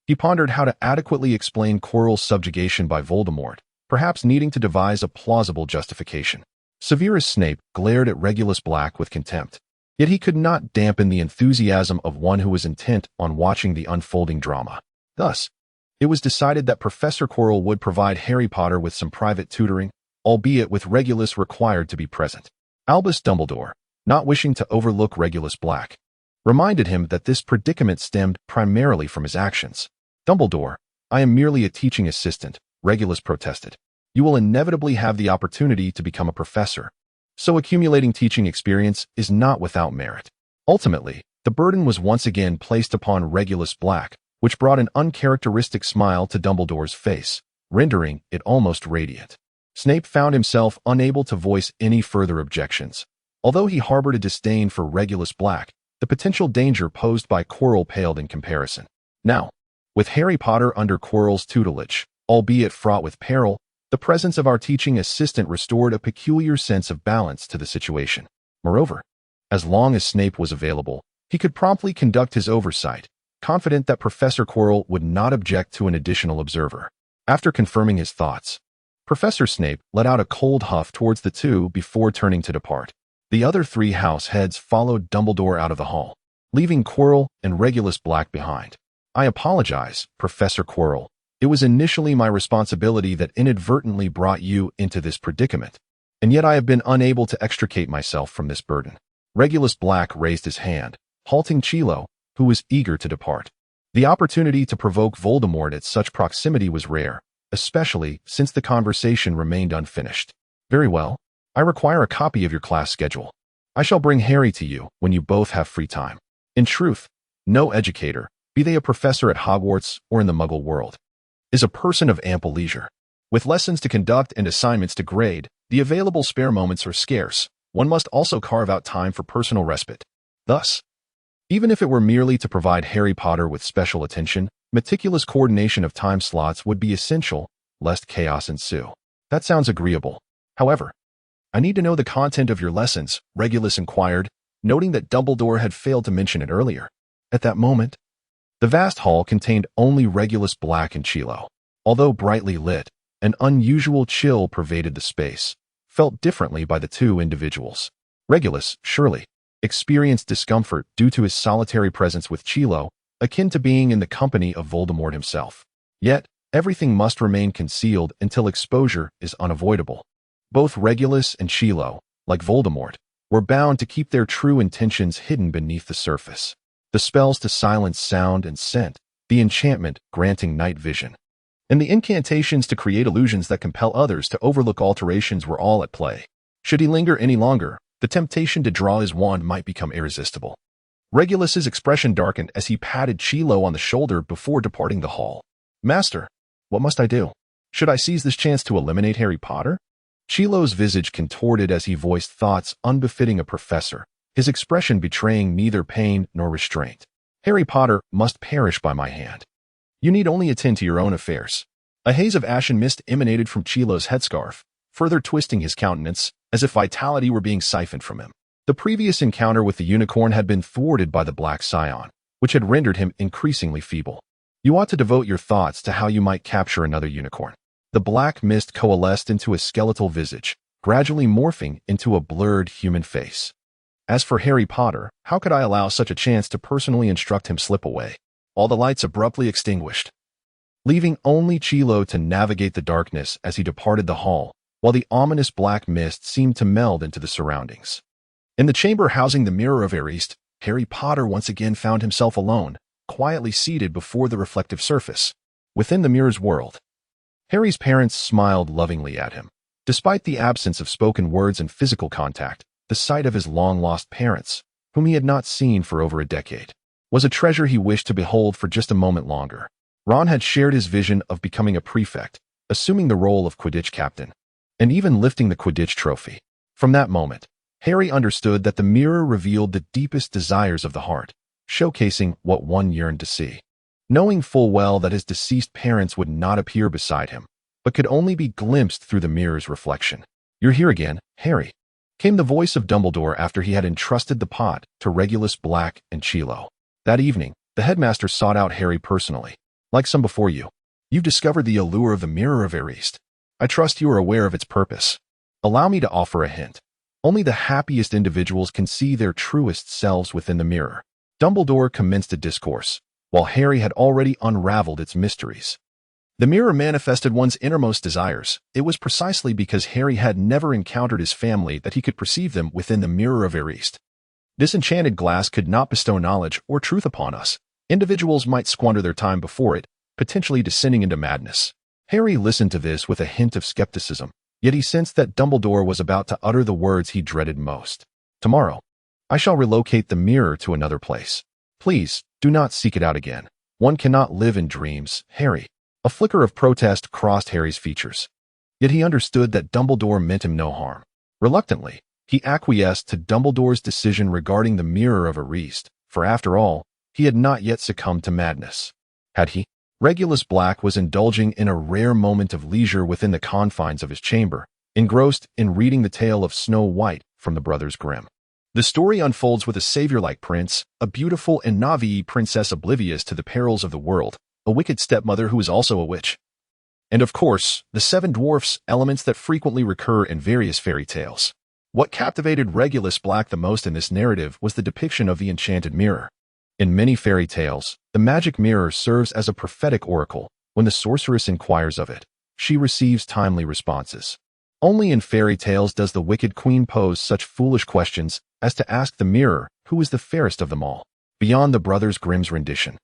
he pondered how to adequately explain Quirrell's subjugation by Voldemort, perhaps needing to devise a plausible justification. Severus Snape glared at Regulus Black with contempt, yet he could not dampen the enthusiasm of one who was intent on watching the unfolding drama. Thus, it was decided that Professor Quirrell would provide Harry Potter with some private tutoring, albeit with Regulus required to be present. Albus Dumbledore, not wishing to overlook Regulus Black, reminded him that this predicament stemmed primarily from his actions. "Dumbledore, I am merely a teaching assistant," Regulus protested. "You will inevitably have the opportunity to become a professor, so accumulating teaching experience is not without merit." Ultimately, the burden was once again placed upon Regulus Black, which brought an uncharacteristic smile to Dumbledore's face, rendering it almost radiant. Snape found himself unable to voice any further objections. Although he harbored a disdain for Regulus Black, the potential danger posed by Quirrell paled in comparison. Now, with Harry Potter under Quirrell's tutelage, albeit fraught with peril, the presence of our teaching assistant restored a peculiar sense of balance to the situation. Moreover, as long as Snape was available, he could promptly conduct his oversight, confident that Professor Quirrell would not object to an additional observer. After confirming his thoughts, Professor Snape let out a cold huff towards the two before turning to depart. The other 3 house heads followed Dumbledore out of the hall, leaving Quirrell and Regulus Black behind. "I apologize, Professor Quirrell. It was initially my responsibility that inadvertently brought you into this predicament, and yet I have been unable to extricate myself from this burden." Regulus Black raised his hand, halting Chilo, who was eager to depart. The opportunity to provoke Voldemort at such proximity was rare, especially since the conversation remained unfinished. "Very well. I require a copy of your class schedule. I shall bring Harry to you when you both have free time." In truth, no educator, be they a professor at Hogwarts or in the Muggle world, is a person of ample leisure. With lessons to conduct and assignments to grade, the available spare moments are scarce. One must also carve out time for personal respite. Thus, even if it were merely to provide Harry Potter with special attention, meticulous coordination of time slots would be essential, lest chaos ensue. "That sounds agreeable. However, I need to know the content of your lessons," Regulus inquired, noting that Dumbledore had failed to mention it earlier. At that moment, the vast hall contained only Regulus Black and Chilo. Although brightly lit, an unusual chill pervaded the space, felt differently by the 2 individuals. Regulus, surely, experienced discomfort due to his solitary presence with Chilo, akin to being in the company of Voldemort himself. Yet, everything must remain concealed until exposure is unavoidable. Both Regulus and Chilo, like Voldemort, were bound to keep their true intentions hidden beneath the surface. The spells to silence sound and scent, the enchantment granting night vision, and the incantations to create illusions that compel others to overlook alterations were all at play. Should he linger any longer, the temptation to draw his wand might become irresistible. Regulus's expression darkened as he patted Chilo on the shoulder before departing the hall. "Master, what must I do? Should I seize this chance to eliminate Harry Potter?" Chilo's visage contorted as he voiced thoughts unbefitting a professor, his expression betraying neither pain nor restraint. "Harry Potter must perish by my hand. You need only attend to your own affairs." A haze of ashen mist emanated from Chilo's headscarf, further twisting his countenance, as if vitality were being siphoned from him. The previous encounter with the unicorn had been thwarted by the Black Scion, which had rendered him increasingly feeble. "You ought to devote your thoughts to how you might capture another unicorn." The black mist coalesced into a skeletal visage, gradually morphing into a blurred human face. "As for Harry Potter, how could I allow such a chance to personally instruct him slip away?" All the lights abruptly extinguished, leaving only Chilo to navigate the darkness as he departed the hall, while the ominous black mist seemed to meld into the surroundings. In the chamber housing the Mirror of Erist, Harry Potter once again found himself alone, quietly seated before the reflective surface. Within the mirror's world, Harry's parents smiled lovingly at him. Despite the absence of spoken words and physical contact, the sight of his long-lost parents, whom he had not seen for over a decade, was a treasure he wished to behold for just a moment longer. Ron had shared his vision of becoming a prefect, assuming the role of Quidditch captain, and even lifting the Quidditch trophy. From that moment, Harry understood that the mirror revealed the deepest desires of the heart, showcasing what one yearned to see. Knowing full well that his deceased parents would not appear beside him, but could only be glimpsed through the mirror's reflection. "You're here again, Harry," came the voice of Dumbledore after he had entrusted the pot to Regulus Black and Chilo. That evening, the headmaster sought out Harry personally. "Like some before you, you've discovered the allure of the Mirror of Erist. I trust you are aware of its purpose. Allow me to offer a hint. Only the happiest individuals can see their truest selves within the mirror." Dumbledore commenced a discourse, while Harry had already unraveled its mysteries. The mirror manifested one's innermost desires. It was precisely because Harry had never encountered his family that he could perceive them within the Mirror of Erist. This enchanted glass could not bestow knowledge or truth upon us. Individuals might squander their time before it, potentially descending into madness. Harry listened to this with a hint of skepticism, yet he sensed that Dumbledore was about to utter the words he dreaded most. "Tomorrow, I shall relocate the mirror to another place. Please, do not seek it out again. One cannot live in dreams, Harry." A flicker of protest crossed Harry's features. Yet he understood that Dumbledore meant him no harm. Reluctantly, he acquiesced to Dumbledore's decision regarding the Mirror of Erist, for after all, he had not yet succumbed to madness. Had he? Regulus Black was indulging in a rare moment of leisure within the confines of his chamber, engrossed in reading the tale of Snow White from the Brothers Grimm. The story unfolds with a savior-like prince, a beautiful and Na'vi princess oblivious to the perils of the world, a wicked stepmother who is also a witch, and of course, the 7 dwarfs, elements that frequently recur in various fairy tales. What captivated Regulus Black the most in this narrative was the depiction of the enchanted mirror. In many fairy tales, the magic mirror serves as a prophetic oracle. When the sorceress inquires of it, she receives timely responses. Only in fairy tales does the wicked queen pose such foolish questions as to ask the mirror who is the fairest of them all. Beyond the Brothers Grimm's rendition,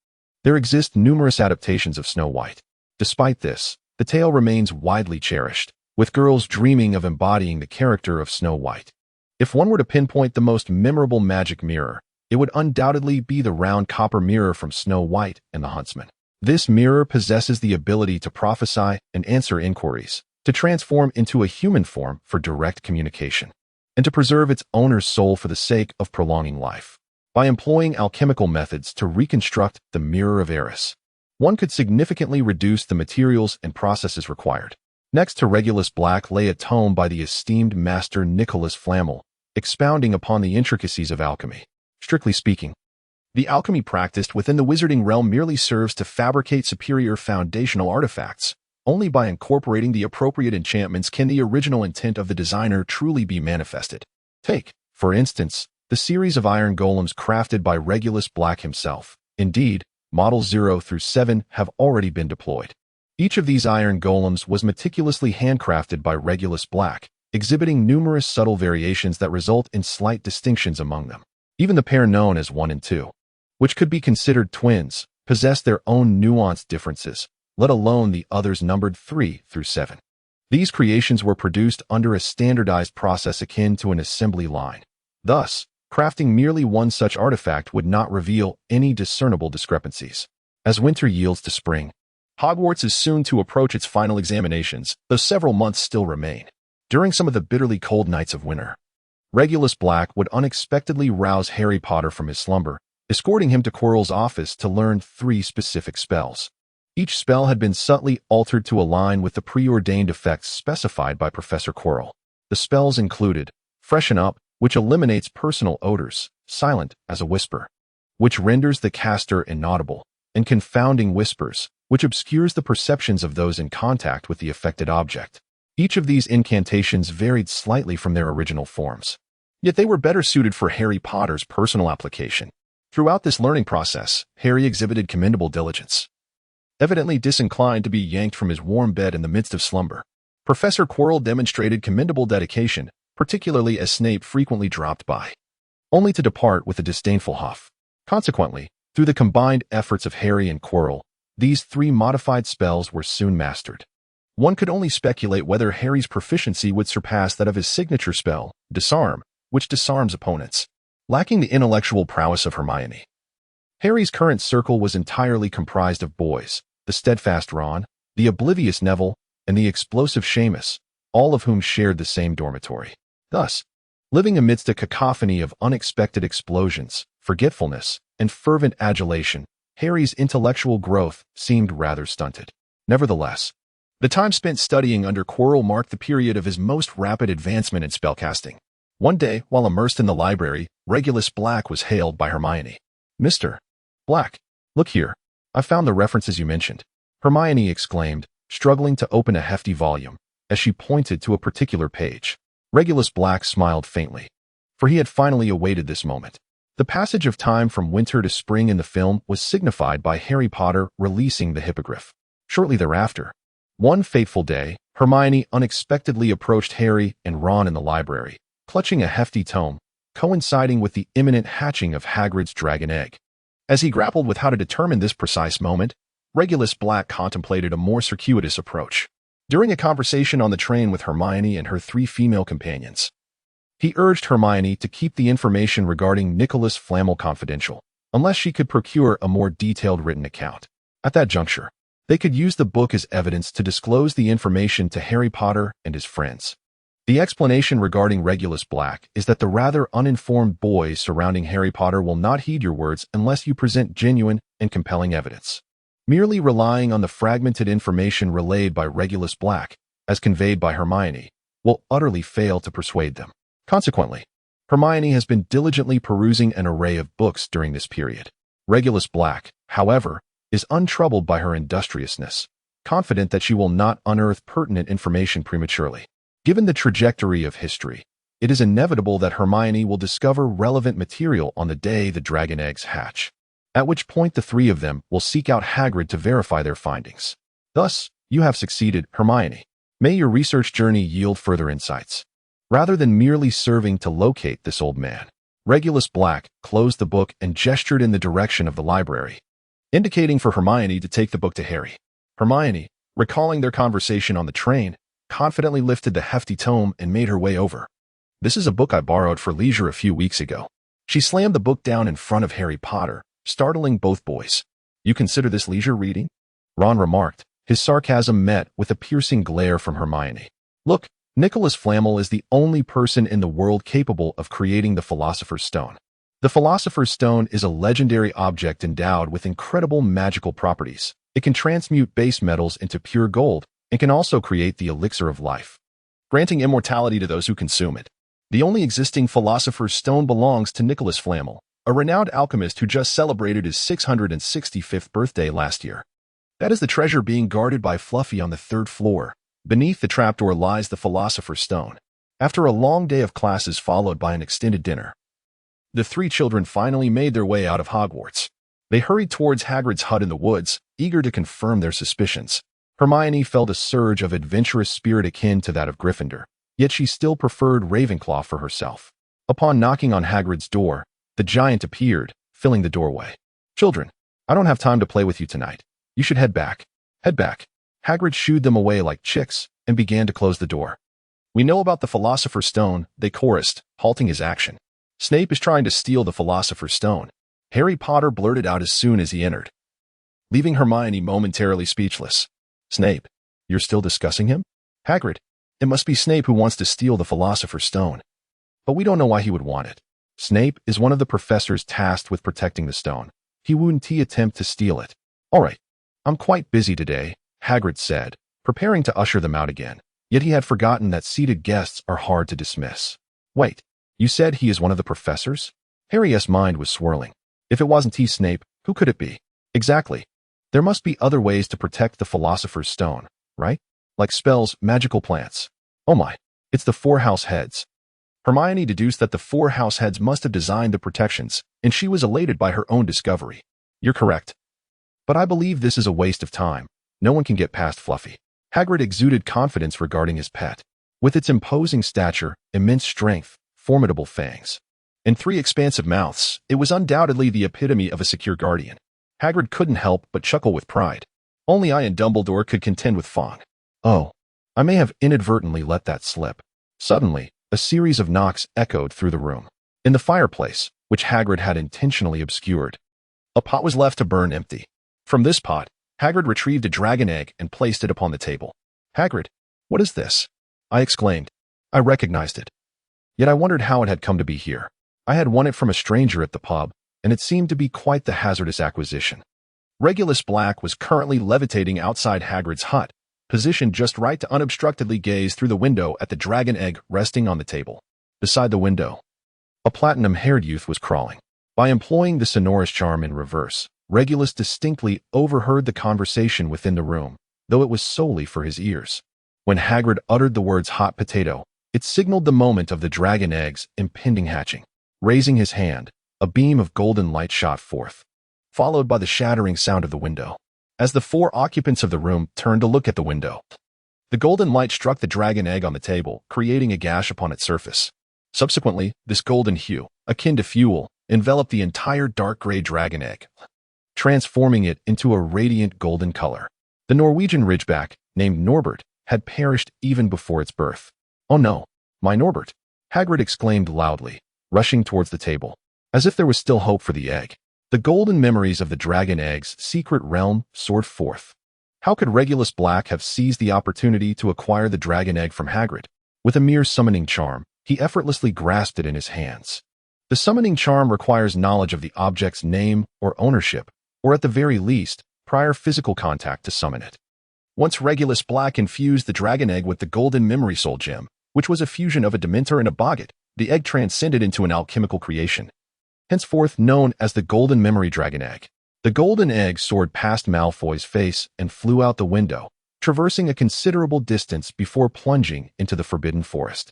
there exist numerous adaptations of Snow White. Despite this, the tale remains widely cherished, with girls dreaming of embodying the character of Snow White. If one were to pinpoint the most memorable magic mirror, it would undoubtedly be the round copper mirror from Snow White and the Huntsman. This mirror possesses the ability to prophesy and answer inquiries, to transform into a human form for direct communication, and to preserve its owner's soul for the sake of prolonging life. By employing alchemical methods to reconstruct the Mirror of Erist, one could significantly reduce the materials and processes required. Next to Regulus Black lay a tome by the esteemed master Nicholas Flamel, expounding upon the intricacies of alchemy. Strictly speaking, the alchemy practiced within the wizarding realm merely serves to fabricate superior foundational artifacts. Only by incorporating the appropriate enchantments can the original intent of the designer truly be manifested. Take, for instance, the series of iron golems crafted by Regulus Black himself. Indeed, models 0 through 7 have already been deployed. Each of these iron golems was meticulously handcrafted by Regulus Black, exhibiting numerous subtle variations that result in slight distinctions among them. Even the pair known as 1 and 2, which could be considered twins, possess their own nuanced differences, let alone the others numbered 3 through 7. These creations were produced under a standardized process akin to an assembly line. Thus, crafting merely one such artifact would not reveal any discernible discrepancies. As winter yields to spring, Hogwarts is soon to approach its final examinations, though several months still remain. During some of the bitterly cold nights of winter, Regulus Black would unexpectedly rouse Harry Potter from his slumber, escorting him to Quirrell's office to learn 3 specific spells. Each spell had been subtly altered to align with the preordained effects specified by Professor Quirrell. The spells included Freshen Up, which eliminates personal odors, Silent as a Whisper, which renders the caster inaudible, and Confounding Whispers, which obscures the perceptions of those in contact with the affected object. Each of these incantations varied slightly from their original forms, yet they were better suited for Harry Potter's personal application. Throughout this learning process, Harry exhibited commendable diligence, evidently disinclined to be yanked from his warm bed in the midst of slumber. Professor Quirrell demonstrated commendable dedication, particularly as Snape frequently dropped by, only to depart with a disdainful huff. Consequently, through the combined efforts of Harry and Quirrell, these 3 modified spells were soon mastered. One could only speculate whether Harry's proficiency would surpass that of his signature spell, Disarm, which disarms opponents. Lacking the intellectual prowess of Hermione, Harry's current circle was entirely comprised of boys, the steadfast Ron, the oblivious Neville, and the explosive Seamus, all of whom shared the same dormitory. Thus, living amidst a cacophony of unexpected explosions, forgetfulness, and fervent adulation, Harry's intellectual growth seemed rather stunted. Nevertheless, the time spent studying under Quirrell marked the period of his most rapid advancement in spellcasting. One day, while immersed in the library, Regulus Black was hailed by Hermione. "Mr. Black, look here. I found the references you mentioned." Hermione exclaimed, struggling to open a hefty volume, as she pointed to a particular page. Regulus Black smiled faintly, for he had finally awaited this moment. The passage of time from winter to spring in the film was signified by Harry Potter releasing the Hippogriff. Shortly thereafter, one fateful day, Hermione unexpectedly approached Harry and Ron in the library, clutching a hefty tome, coinciding with the imminent hatching of Hagrid's dragon egg. As he grappled with how to determine this precise moment, Regulus Black contemplated a more circuitous approach. During a conversation on the train with Hermione and her 3 female companions, he urged Hermione to keep the information regarding Nicholas Flamel confidential, unless she could procure a more detailed written account. At that juncture, they could use the book as evidence to disclose the information to Harry Potter and his friends. The explanation regarding Regulus Black is that the rather uninformed boys surrounding Harry Potter will not heed your words unless you present genuine and compelling evidence. Merely relying on the fragmented information relayed by Regulus Black, as conveyed by Hermione, will utterly fail to persuade them. Consequently, Hermione has been diligently perusing an array of books during this period. Regulus Black, however, is untroubled by her industriousness, confident that she will not unearth pertinent information prematurely. Given the trajectory of history, it is inevitable that Hermione will discover relevant material on the day the dragon eggs hatch, at which point the 3 of them will seek out Hagrid to verify their findings. Thus, you have succeeded, Hermione. May your research journey yield further insights, rather than merely serving to locate this old man. Regulus Black closed the book and gestured in the direction of the library, indicating for Hermione to take the book to Harry. Hermione, recalling their conversation on the train, confidently lifted the hefty tome and made her way over. "This is a book I borrowed for leisure a few weeks ago." She slammed the book down in front of Harry Potter, startling both boys. "You consider this leisure reading?" Ron remarked, his sarcasm met with a piercing glare from Hermione. "Look, Nicholas Flamel is the only person in the world capable of creating the Philosopher's Stone. The Philosopher's Stone is a legendary object endowed with incredible magical properties. It can transmute base metals into pure gold and can also create the elixir of life, granting immortality to those who consume it. The only existing Philosopher's Stone belongs to Nicholas Flamel, a renowned alchemist who just celebrated his 665th birthday last year. That is the treasure being guarded by Fluffy on the 3rd floor. Beneath the trapdoor lies the Philosopher's Stone." After a long day of classes followed by an extended dinner, The three children finally made their way out of Hogwarts. They hurried towards Hagrid's hut in the woods, eager to confirm their suspicions. Hermione felt a surge of adventurous spirit akin to that of Gryffindor, yet she still preferred Ravenclaw for herself. Upon knocking on Hagrid's door, the giant appeared, filling the doorway. "Children, I don't have time to play with you tonight. You should head back." "Head back." Hagrid shooed them away like chicks and began to close the door. "We know about the Philosopher's Stone," they chorused, halting his action. "Snape is trying to steal the Philosopher's Stone," Harry Potter blurted out as soon as he entered, leaving Hermione momentarily speechless. "Snape? You're still discussing him?" "Hagrid, it must be Snape who wants to steal the Philosopher's Stone. But we don't know why he would want it. Snape is one of the professors tasked with protecting the stone. He wouldn't attempt to steal it." "All right, I'm quite busy today," Hagrid said, preparing to usher them out again. Yet he had forgotten that seated guests are hard to dismiss. "Wait, you said he is one of the professors?" Harry's mind was swirling. If it wasn't Snape, who could it be? Exactly. There must be other ways to protect the Philosopher's Stone, right? Like spells, magical plants. Oh my, it's the four house heads. Hermione deduced that the four house heads must have designed the protections, and she was elated by her own discovery. "You're correct. But I believe this is a waste of time. No one can get past Fluffy." Hagrid exuded confidence regarding his pet. With its imposing stature, immense strength, formidable fangs, and three expansive mouths, it was undoubtedly the epitome of a secure guardian. Hagrid couldn't help but chuckle with pride. Only I and Dumbledore could contend with Fong. Oh, I may have inadvertently let that slip. Suddenly, a series of knocks echoed through the room. In the fireplace, which Hagrid had intentionally obscured, a pot was left to burn empty. From this pot, Hagrid retrieved a dragon egg and placed it upon the table. "Hagrid, what is this?" I exclaimed. I recognized it. Yet I wondered how it had come to be here. I had won it from a stranger at the pub, and it seemed to be quite the hazardous acquisition. Regulus Black was currently levitating outside Hagrid's hut, positioned just right to unobstructedly gaze through the window at the dragon egg resting on the table. Beside the window, a platinum-haired youth was crawling. By employing the sonorous charm in reverse, Regulus distinctly overheard the conversation within the room, though it was solely for his ears. When Hagrid uttered the words hot potato, it signaled the moment of the dragon egg's impending hatching. Raising his hand, a beam of golden light shot forth, followed by the shattering sound of the window. As the four occupants of the room turned to look at the window, the golden light struck the dragon egg on the table, creating a gash upon its surface. Subsequently, this golden hue, akin to fuel, enveloped the entire dark gray dragon egg, transforming it into a radiant golden color. The Norwegian Ridgeback, named Norbert, had perished even before its birth. "Oh no, my Norbert!" Hagrid exclaimed loudly, rushing towards the table, as if there was still hope for the egg. The golden memories of the dragon egg's secret realm soared forth. How could Regulus Black have seized the opportunity to acquire the dragon egg from Hagrid? With a mere summoning charm, he effortlessly grasped it in his hands. The summoning charm requires knowledge of the object's name or ownership, or at the very least, prior physical contact to summon it. Once Regulus Black infused the dragon egg with the golden memory soul gem, which was a fusion of a Dementor and a Boggart, the egg transcended into an alchemical creation, henceforth known as the Golden Memory Dragon Egg. The golden egg soared past Malfoy's face and flew out the window, traversing a considerable distance before plunging into the Forbidden Forest.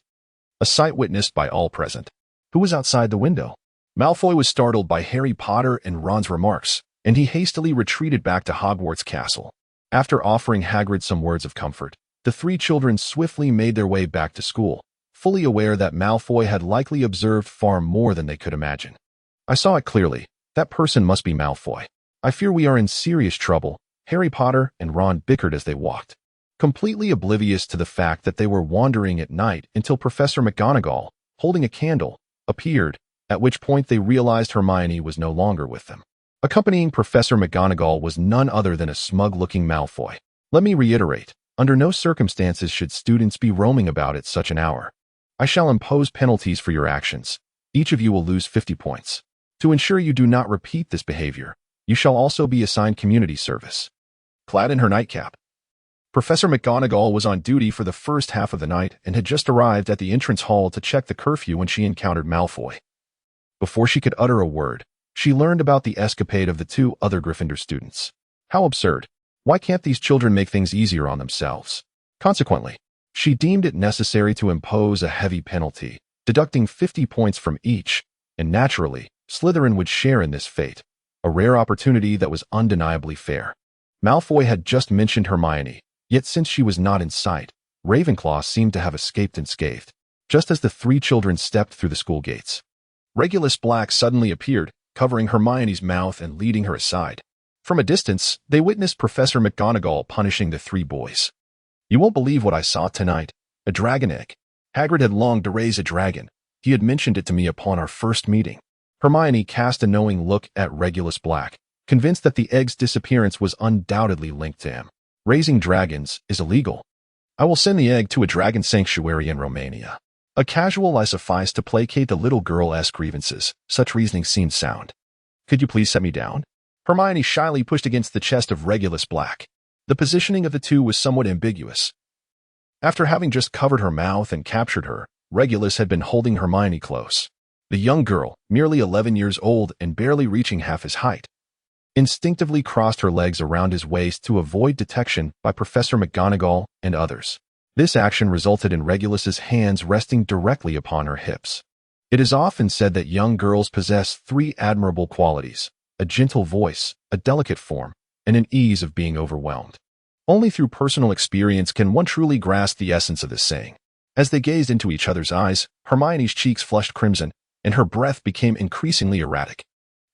A sight witnessed by all present. Who was outside the window? Malfoy was startled by Harry Potter and Ron's remarks, and he hastily retreated back to Hogwarts Castle. After offering Hagrid some words of comfort, the three children swiftly made their way back to school, fully aware that Malfoy had likely observed far more than they could imagine. "I saw it clearly. That person must be Malfoy. I fear we are in serious trouble," Harry Potter and Ron bickered as they walked, completely oblivious to the fact that they were wandering at night until Professor McGonagall, holding a candle, appeared, at which point they realized Hermione was no longer with them. Accompanying Professor McGonagall was none other than a smug-looking Malfoy. "Let me reiterate, under no circumstances should students be roaming about at such an hour. I shall impose penalties for your actions. Each of you will lose 50 points. To ensure you do not repeat this behavior, you shall also be assigned community service." Clad in her nightcap, Professor McGonagall was on duty for the first half of the night and had just arrived at the entrance hall to check the curfew when she encountered Malfoy. Before she could utter a word, she learned about the escapade of the two other Gryffindor students. How absurd. Why can't these children make things easier on themselves? Consequently, she deemed it necessary to impose a heavy penalty, deducting 50 points from each, and naturally, Slytherin would share in this fate, a rare opportunity that was undeniably fair. Malfoy had just mentioned Hermione, yet since she was not in sight, Ravenclaw seemed to have escaped unscathed. Just as the three children stepped through the school gates, Regulus Black suddenly appeared, covering Hermione's mouth and leading her aside. From a distance, they witnessed Professor McGonagall punishing the three boys. "You won't believe what I saw tonight. A dragon egg. Hagrid had longed to raise a dragon. He had mentioned it to me upon our first meeting." Hermione cast a knowing look at Regulus Black, convinced that the egg's disappearance was undoubtedly linked to him. "Raising dragons is illegal. I will send the egg to a dragon sanctuary in Romania." A casual lie sufficed to placate the little girl's grievances. Such reasoning seemed sound. "Could you please set me down?" Hermione shyly pushed against the chest of Regulus Black. The positioning of the two was somewhat ambiguous. After having just covered her mouth and captured her, Regulus had been holding Hermione close. The young girl, merely 11 years old and barely reaching half his height, instinctively crossed her legs around his waist to avoid detection by Professor McGonagall and others. This action resulted in Regulus's hands resting directly upon her hips. It is often said that young girls possess three admirable qualities: a gentle voice, a delicate form, and an ease of being overwhelmed. Only through personal experience can one truly grasp the essence of this saying. As they gazed into each other's eyes, Hermione's cheeks flushed crimson, and her breath became increasingly erratic.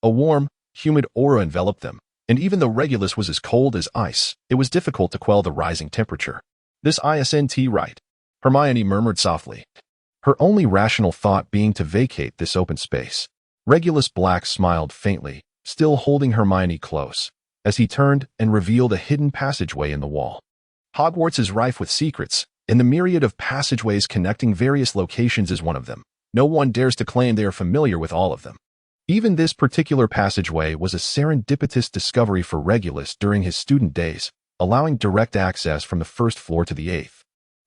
A warm, humid aura enveloped them, and even though Regulus was as cold as ice, it was difficult to quell the rising temperature. "This isn't right," Hermione murmured softly, her only rational thought being to vacate this open space. Regulus Black smiled faintly, still holding Hermione close, as he turned and revealed a hidden passageway in the wall. Hogwarts is rife with secrets, and the myriad of passageways connecting various locations is one of them. No one dares to claim they are familiar with all of them. Even this particular passageway was a serendipitous discovery for Regulus during his student days, allowing direct access from the first floor to the 8th,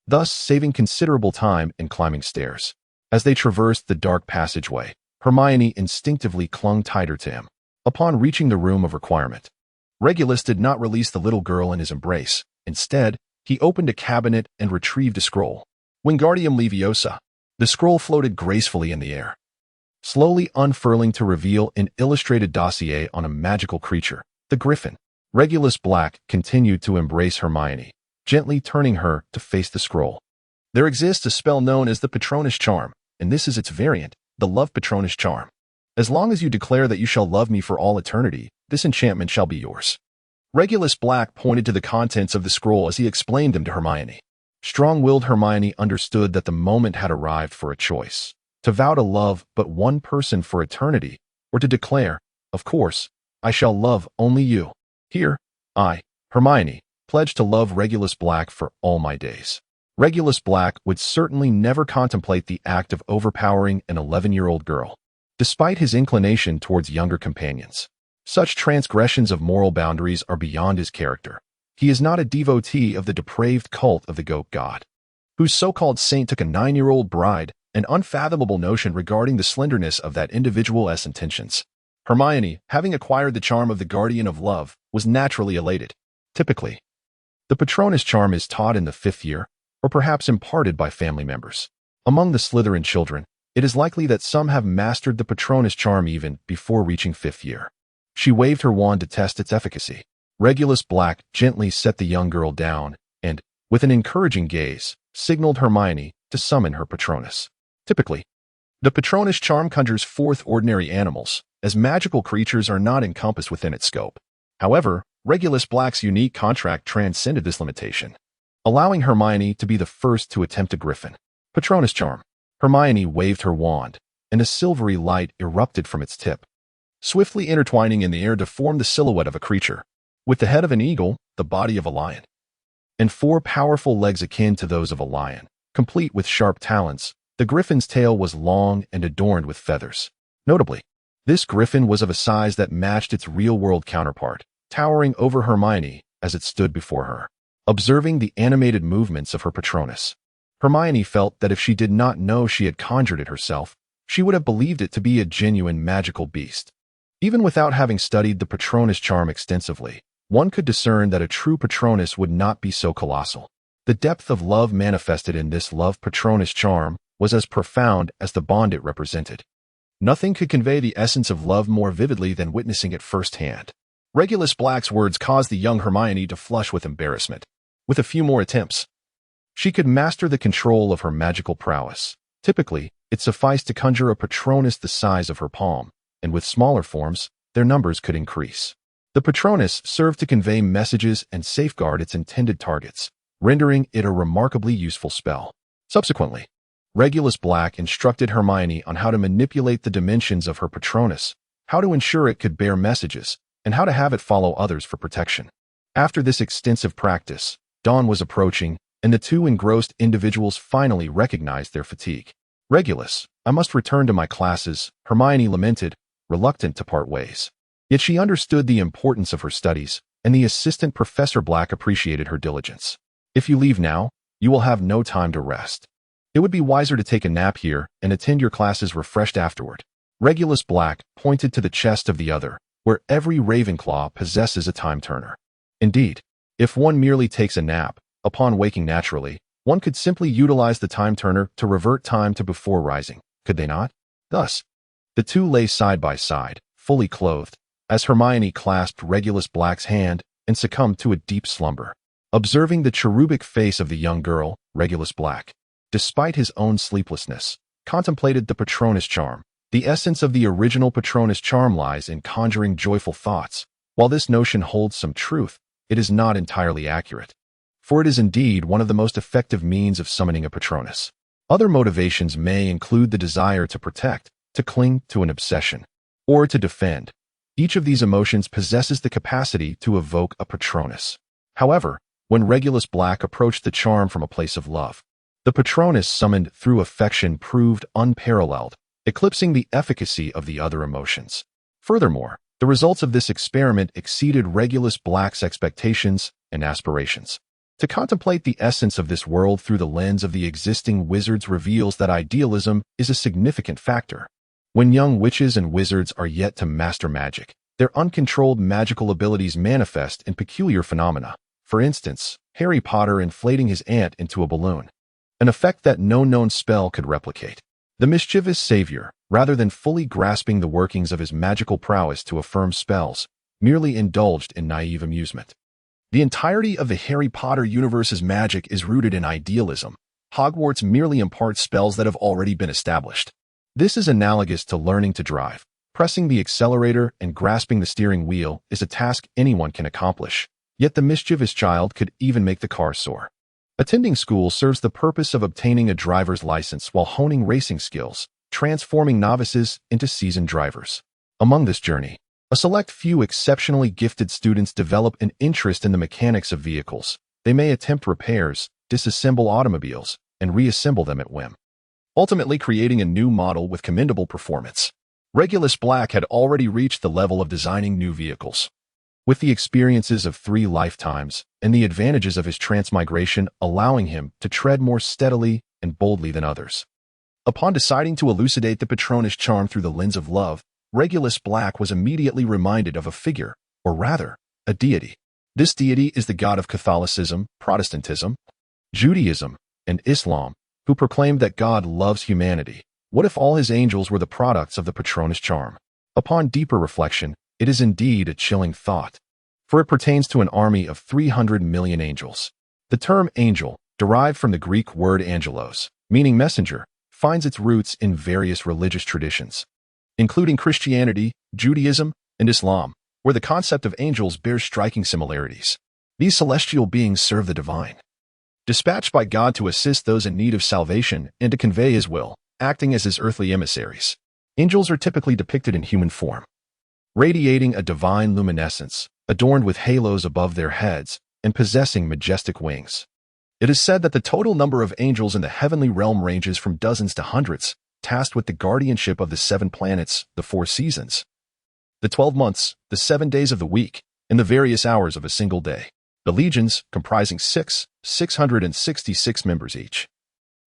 thus saving considerable time in climbing stairs. As they traversed the dark passageway, Hermione instinctively clung tighter to him. Upon reaching the room of requirement, Regulus did not release the little girl in his embrace. Instead, he opened a cabinet and retrieved a scroll. Wingardium Leviosa. The scroll floated gracefully in the air, slowly unfurling to reveal an illustrated dossier on a magical creature, the Griffin. Regulus Black continued to embrace Hermione, gently turning her to face the scroll. "There exists a spell known as the Patronus Charm, and this is its variant, the Love Patronus Charm. As long as you declare that you shall love me for all eternity, this enchantment shall be yours." Regulus Black pointed to the contents of the scroll as he explained them to Hermione. Strong-willed Hermione understood that the moment had arrived for a choice: to vow to love but one person for eternity, or to declare, "Of course, I shall love only you. Here, I, Hermione, pledge to love Regulus Black for all my days." Regulus Black would certainly never contemplate the act of overpowering an 11-year-old girl, despite his inclination towards younger companions. Such transgressions of moral boundaries are beyond his character. He is not a devotee of the depraved cult of the goat god, whose so-called saint took a 9-year-old bride, an unfathomable notion regarding the slenderness of that individual's intentions. Hermione, having acquired the charm of the guardian of love, was naturally elated. Typically, the Patronus charm is taught in the 5th year, or perhaps imparted by family members. Among the Slytherin children, it is likely that some have mastered the Patronus charm even before reaching 5th year. She waved her wand to test its efficacy. Regulus Black gently set the young girl down and, with an encouraging gaze, signaled Hermione to summon her Patronus. Typically, the Patronus charm conjures forth ordinary animals, as magical creatures are not encompassed within its scope. However, Regulus Black's unique contract transcended this limitation, allowing Hermione to be the first to attempt a Griffin. Patronus charm. Hermione waved her wand, and a silvery light erupted from its tip, swiftly intertwining in the air to form the silhouette of a creature, with the head of an eagle, the body of a lion, and 4 powerful legs akin to those of a lion, complete with sharp talons. The griffin's tail was long and adorned with feathers. Notably, this griffin was of a size that matched its real-world counterpart, towering over Hermione as it stood before her. Observing the animated movements of her Patronus, Hermione felt that if she did not know she had conjured it herself, she would have believed it to be a genuine magical beast. Even without having studied the Patronus charm extensively, one could discern that a true Patronus would not be so colossal. The depth of love manifested in this love Patronus charm was as profound as the bond it represented. Nothing could convey the essence of love more vividly than witnessing it firsthand. Regulus Black's words caused the young Hermione to flush with embarrassment. With a few more attempts, she could master the control of her magical prowess. Typically, it sufficed to conjure a Patronus the size of her palm, and with smaller forms, their numbers could increase. The Patronus served to convey messages and safeguard its intended targets, rendering it a remarkably useful spell. Subsequently, Regulus Black instructed Hermione on how to manipulate the dimensions of her Patronus, how to ensure it could bear messages, and how to have it follow others for protection. After this extensive practice, dawn was approaching, and the two engrossed individuals finally recognized their fatigue. Regulus, I must return to my classes, Hermione lamented, reluctant to part ways. Yet she understood the importance of her studies, and the assistant Professor Black appreciated her diligence. If you leave now, you will have no time to rest. It would be wiser to take a nap here and attend your classes refreshed afterward. Regulus Black pointed to the chest of the other, where every Ravenclaw possesses a time-turner. Indeed, if one merely takes a nap, upon waking naturally, one could simply utilize the time-turner to revert time to before rising, could they not? Thus, the two lay side by side, fully clothed, as Hermione clasped Regulus Black's hand and succumbed to a deep slumber. Observing the cherubic face of the young girl, Regulus Black, despite his own sleeplessness, contemplated the Patronus charm. The essence of the original Patronus charm lies in conjuring joyful thoughts. While this notion holds some truth, it is not entirely accurate, for it is indeed one of the most effective means of summoning a Patronus. Other motivations may include the desire to protect, to cling to an obsession, or to defend. Each of these emotions possesses the capacity to evoke a Patronus. However, when Regulus Black approached the charm from a place of love, the Patronus summoned through affection proved unparalleled, eclipsing the efficacy of the other emotions. Furthermore, the results of this experiment exceeded Regulus Black's expectations and aspirations. To contemplate the essence of this world through the lens of the existing wizards reveals that idealism is a significant factor. When young witches and wizards are yet to master magic, their uncontrolled magical abilities manifest in peculiar phenomena. For instance, Harry Potter inflating his aunt into a balloon, an effect that no known spell could replicate. The mischievous savior, rather than fully grasping the workings of his magical prowess to affirm spells, merely indulged in naive amusement. The entirety of the Harry Potter universe's magic is rooted in idealism. Hogwarts merely imparts spells that have already been established. This is analogous to learning to drive. Pressing the accelerator and grasping the steering wheel is a task anyone can accomplish, yet the mischievous child could even make the car soar. Attending school serves the purpose of obtaining a driver's license while honing racing skills, transforming novices into seasoned drivers. Among this journey, a select few exceptionally gifted students develop an interest in the mechanics of vehicles. They may attempt repairs, disassemble automobiles, and reassemble them at whim, ultimately creating a new model with commendable performance. Regulus Black had already reached the level of designing new vehicles. With the experiences of 3 lifetimes and the advantages of his transmigration allowing him to tread more steadily and boldly than others. Upon deciding to elucidate the Patronus charm through the lens of love, Regulus Black was immediately reminded of a figure, or rather, a deity. This deity is the god of Catholicism, Protestantism, Judaism, and Islam, who proclaimed that God loves humanity. What if all his angels were the products of the Patronus charm? Upon deeper reflection, it is indeed a chilling thought, for it pertains to an army of 300 million angels. The term angel, derived from the Greek word angelos, meaning messenger, finds its roots in various religious traditions, including Christianity, Judaism, and Islam, where the concept of angels bears striking similarities. These celestial beings serve the divine, dispatched by God to assist those in need of salvation and to convey his will, acting as his earthly emissaries. Angels are typically depicted in human form, radiating a divine luminescence, adorned with halos above their heads, and possessing majestic wings. It is said that the total number of angels in the heavenly realm ranges from dozens to hundreds, tasked with the guardianship of the 7 planets, the 4 seasons, the 12 months, the 7 days of the week, and the various hours of a single day. The legions, comprising 666 members each,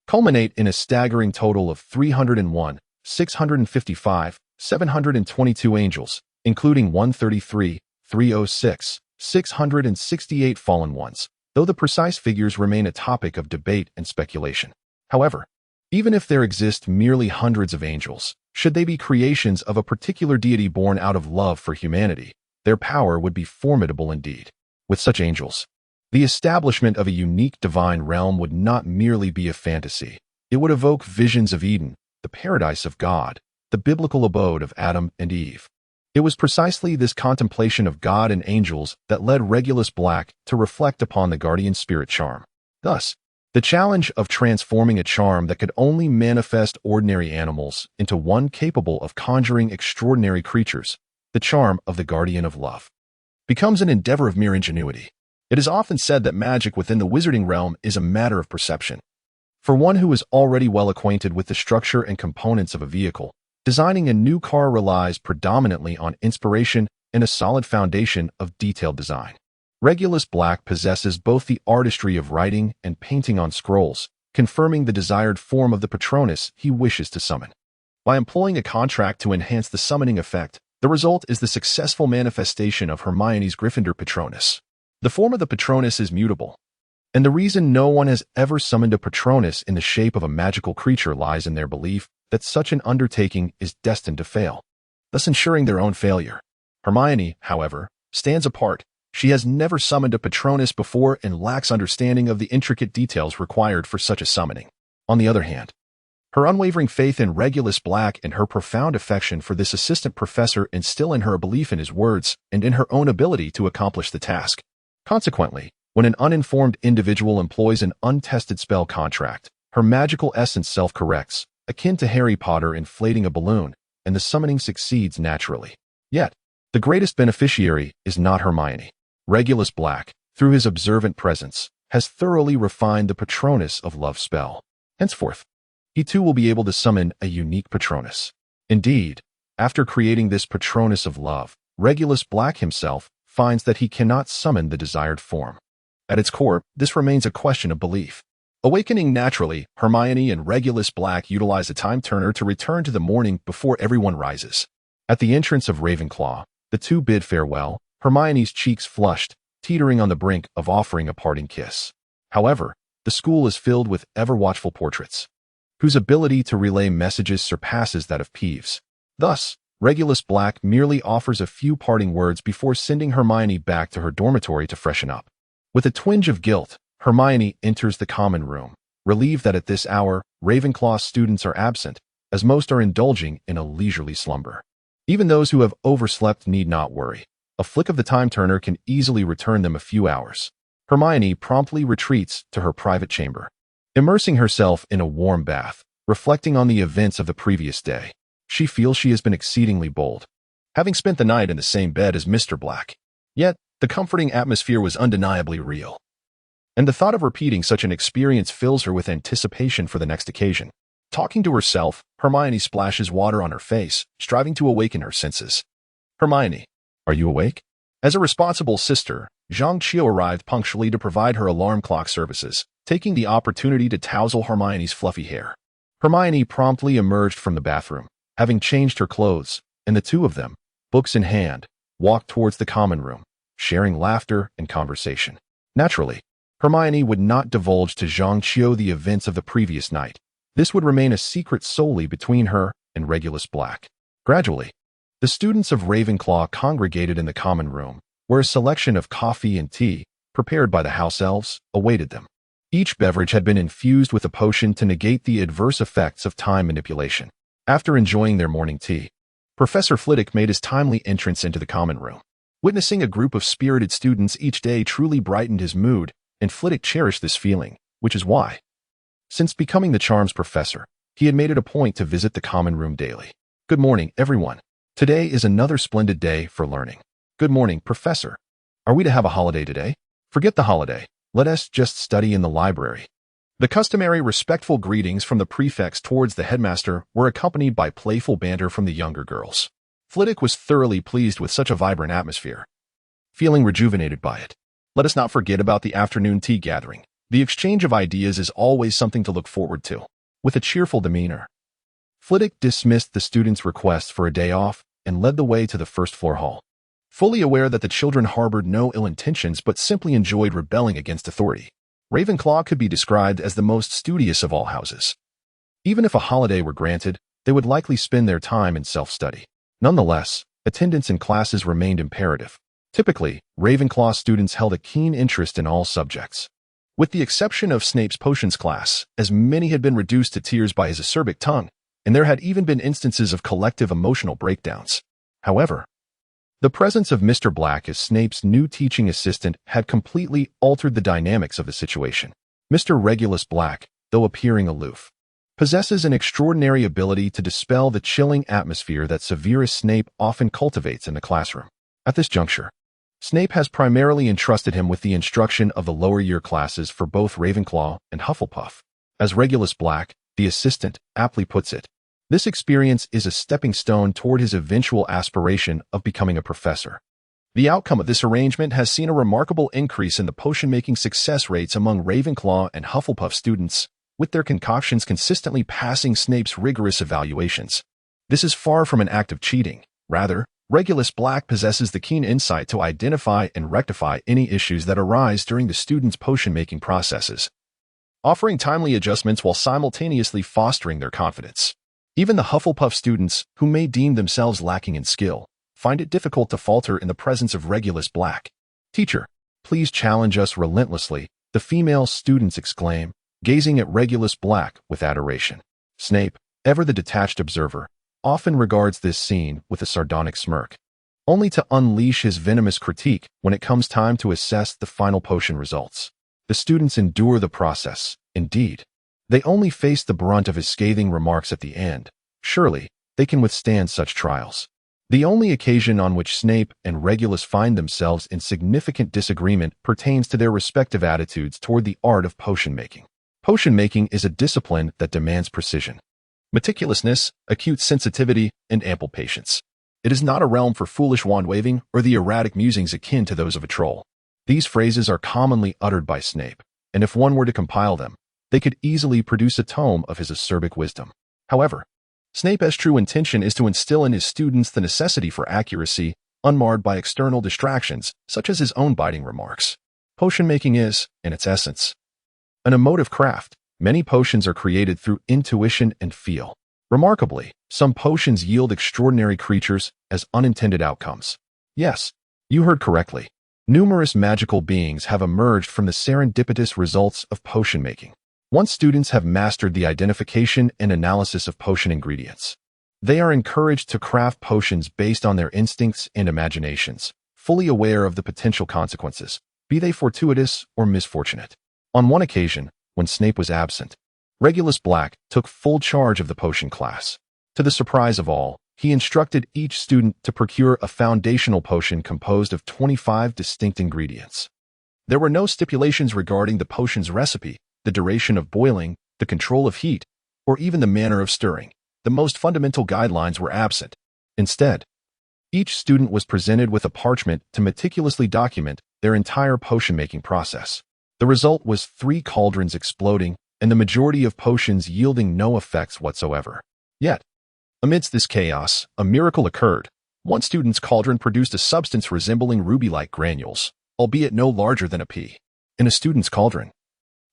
culminate in a staggering total of 301, 655, 722 angels, including 133, 306, 668 fallen ones, though the precise figures remain a topic of debate and speculation. However, Even if there exist merely hundreds of angels, should they be creations of a particular deity born out of love for humanity, their power would be formidable indeed. With such angels, the establishment of a unique divine realm would not merely be a fantasy. It would evoke visions of Eden, the paradise of God, the biblical abode of Adam and Eve. It was precisely this contemplation of God and angels that led Regulus Black to reflect upon the guardian spirit charm. Thus, the challenge of transforming a charm that could only manifest ordinary animals into one capable of conjuring extraordinary creatures, the charm of the guardian of love, becomes an endeavor of mere ingenuity. It is often said that magic within the wizarding realm is a matter of perception. For one who is already well acquainted with the structure and components of a vehicle, designing a new car relies predominantly on inspiration and a solid foundation of detailed design. Regulus Black possesses both the artistry of writing and painting on scrolls, confirming the desired form of the Patronus he wishes to summon. By employing a contract to enhance the summoning effect, the result is the successful manifestation of Hermione's Gryffindor Patronus. The form of the Patronus is mutable, and the reason no one has ever summoned a Patronus in the shape of a magical creature lies in their belief that such an undertaking is destined to fail, thus ensuring their own failure. Hermione, however, stands apart. She has never summoned a Patronus before and lacks understanding of the intricate details required for such a summoning. On the other hand, her unwavering faith in Regulus Black and her profound affection for this assistant professor instill in her a belief in his words and in her own ability to accomplish the task. Consequently, when an uninformed individual employs an untested spell contract, her magical essence self-corrects, akin to Harry Potter inflating a balloon, and the summoning succeeds naturally. Yet, the greatest beneficiary is not Hermione. Regulus Black, through his observant presence, has thoroughly refined the Patronus of love spell. Henceforth, he too will be able to summon a unique Patronus. Indeed, after creating this Patronus of love, Regulus Black himself finds that he cannot summon the desired form. At its core, this remains a question of belief. Awakening naturally, Hermione and Regulus Black utilize a time turner to return to the morning before everyone rises. At the entrance of Ravenclaw, the two bid farewell, Hermione's cheeks flushed, teetering on the brink of offering a parting kiss. However, the school is filled with ever-watchful portraits, whose ability to relay messages surpasses that of Peeves. Thus, Regulus Black merely offers a few parting words before sending Hermione back to her dormitory to freshen up. With a twinge of guilt, Hermione enters the common room, relieved that at this hour, Ravenclaw students are absent, as most are indulging in a leisurely slumber. Even those who have overslept need not worry. A flick of the time turner can easily return them a few hours. Hermione promptly retreats to her private chamber, immersing herself in a warm bath, reflecting on the events of the previous day. She feels she has been exceedingly bold, having spent the night in the same bed as Mr. Black. Yet, the comforting atmosphere was undeniably real, and the thought of repeating such an experience fills her with anticipation for the next occasion. Talking to herself, Hermione splashes water on her face, striving to awaken her senses. Hermione, are you awake? As a responsible sister, Zhang Qiu arrived punctually to provide her alarm clock services, taking the opportunity to touzle Hermione's fluffy hair. Hermione promptly emerged from the bathroom, having changed her clothes, and the two of them, books in hand, walked towards the common room, sharing laughter and conversation. Naturally, Hermione would not divulge to Zhang Qiu the events of the previous night. This would remain a secret solely between her and Regulus Black. Gradually, the students of Ravenclaw congregated in the common room, where a selection of coffee and tea, prepared by the house elves, awaited them. Each beverage had been infused with a potion to negate the adverse effects of time manipulation. After enjoying their morning tea, Professor Flitwick made his timely entrance into the common room. Witnessing a group of spirited students each day truly brightened his mood, and Flitwick cherished this feeling, which is why, since becoming the charms professor, he had made it a point to visit the common room daily. Good morning, everyone. Today is another splendid day for learning. Good morning, Professor. Are we to have a holiday today? Forget the holiday. Let us just study in the library. The customary respectful greetings from the prefects towards the headmaster were accompanied by playful banter from the younger girls. Flitwick was thoroughly pleased with such a vibrant atmosphere, feeling rejuvenated by it. Let us not forget about the afternoon tea gathering. The exchange of ideas is always something to look forward to. With a cheerful demeanor, Flitwick dismissed the students' request for a day off and led the way to the first-floor hall. Fully aware that the children harbored no ill intentions but simply enjoyed rebelling against authority, Ravenclaw could be described as the most studious of all houses. Even if a holiday were granted, they would likely spend their time in self-study. Nonetheless, attendance in classes remained imperative. Typically, Ravenclaw students held a keen interest in all subjects. With the exception of Snape's potions class, as many had been reduced to tears by his acerbic tongue, and there had even been instances of collective emotional breakdowns. However, the presence of Mr. Black as Snape's new teaching assistant had completely altered the dynamics of the situation. Mr. Regulus Black, though appearing aloof, possesses an extraordinary ability to dispel the chilling atmosphere that Severus Snape often cultivates in the classroom. At this juncture, Snape has primarily entrusted him with the instruction of the lower year classes for both Ravenclaw and Hufflepuff. As Regulus Black, the assistant, aptly puts it, this experience is a stepping stone toward his eventual aspiration of becoming a professor. The outcome of this arrangement has seen a remarkable increase in the potion-making success rates among Ravenclaw and Hufflepuff students, with their concoctions consistently passing Snape's rigorous evaluations. This is far from an act of cheating. Rather, Regulus Black possesses the keen insight to identify and rectify any issues that arise during the students' potion-making processes, offering timely adjustments while simultaneously fostering their confidence. Even the Hufflepuff students, who may deem themselves lacking in skill, find it difficult to falter in the presence of Regulus Black. "Teacher, please challenge us relentlessly," the female students exclaim, gazing at Regulus Black with adoration. Snape, ever the detached observer, often regards this scene with a sardonic smirk, only to unleash his venomous critique when it comes time to assess the final potion results. The students endure the process. Indeed, they only face the brunt of his scathing remarks at the end. Surely, they can withstand such trials. The only occasion on which Snape and Regulus find themselves in significant disagreement pertains to their respective attitudes toward the art of potion-making. Potion-making is a discipline that demands precision, meticulousness, acute sensitivity, and ample patience. It is not a realm for foolish wand-waving or the erratic musings akin to those of a troll. These phrases are commonly uttered by Snape, and if one were to compile them, they could easily produce a tome of his acerbic wisdom. However, Snape's true intention is to instill in his students the necessity for accuracy, unmarred by external distractions, such as his own biting remarks. Potion-making is, in its essence, an emotive craft. Many potions are created through intuition and feel. Remarkably, some potions yield extraordinary creatures as unintended outcomes. Yes, you heard correctly. Numerous magical beings have emerged from the serendipitous results of potion-making. Once students have mastered the identification and analysis of potion ingredients, they are encouraged to craft potions based on their instincts and imaginations, fully aware of the potential consequences, be they fortuitous or misfortunate. On one occasion, when Snape was absent, Regulus Black took full charge of the potion class. To the surprise of all, he instructed each student to procure a foundational potion composed of 25 distinct ingredients. There were no stipulations regarding the potion's recipe, the duration of boiling, the control of heat, or even the manner of stirring. The most fundamental guidelines were absent. Instead, each student was presented with a parchment to meticulously document their entire potion-making process. The result was 3 cauldrons exploding and the majority of potions yielding no effects whatsoever. Yet, amidst this chaos, a miracle occurred. One student's cauldron produced a substance resembling ruby-like granules, albeit no larger than a pea. In a student's cauldron,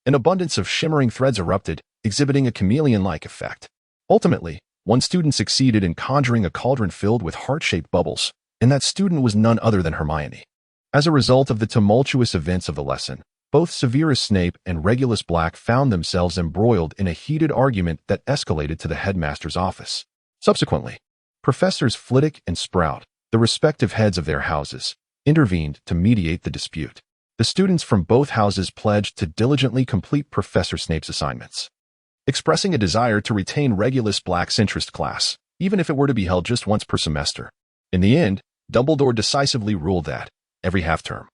an abundance of shimmering threads erupted, exhibiting a chameleon-like effect. Ultimately, one student succeeded in conjuring a cauldron filled with heart-shaped bubbles, and that student was none other than Hermione. As a result of the tumultuous events of the lesson, both Severus Snape and Regulus Black found themselves embroiled in a heated argument that escalated to the headmaster's office. Subsequently, Professors Flitwick and Sprout, the respective heads of their houses, intervened to mediate the dispute. The students from both houses pledged to diligently complete Professor Snape's assignments, expressing a desire to retain Regulus Black's interest class, even if it were to be held just once per semester. In the end, Dumbledore decisively ruled that, every half-term,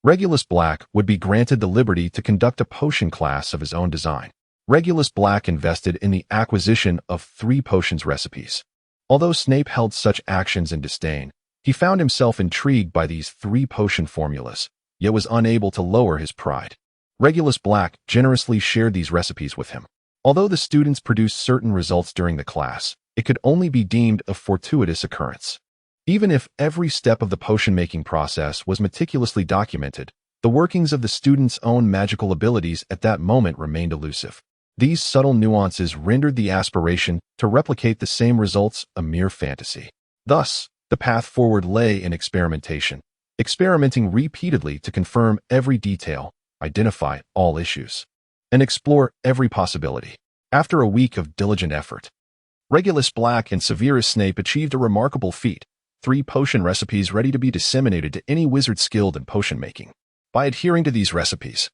Regulus Black would be granted the liberty to conduct a potion class of his own design. Regulus Black invested in the acquisition of 3 potions recipes. Although Snape held such actions in disdain, he found himself intrigued by these 3 potion formulas, yet was unable to lower his pride. Regulus Black generously shared these recipes with him. Although the students produced certain results during the class, it could only be deemed a fortuitous occurrence. Even if every step of the potion-making process was meticulously documented, the workings of the students' own magical abilities at that moment remained elusive. These subtle nuances rendered the aspiration to replicate the same results a mere fantasy. Thus, the path forward lay in experimentation, experimenting repeatedly to confirm every detail, identify all issues, and explore every possibility. After a week of diligent effort, Regulus Black and Severus Snape achieved a remarkable feat: 3 potion recipes ready to be disseminated to any wizard skilled in potion making. By adhering to these recipes,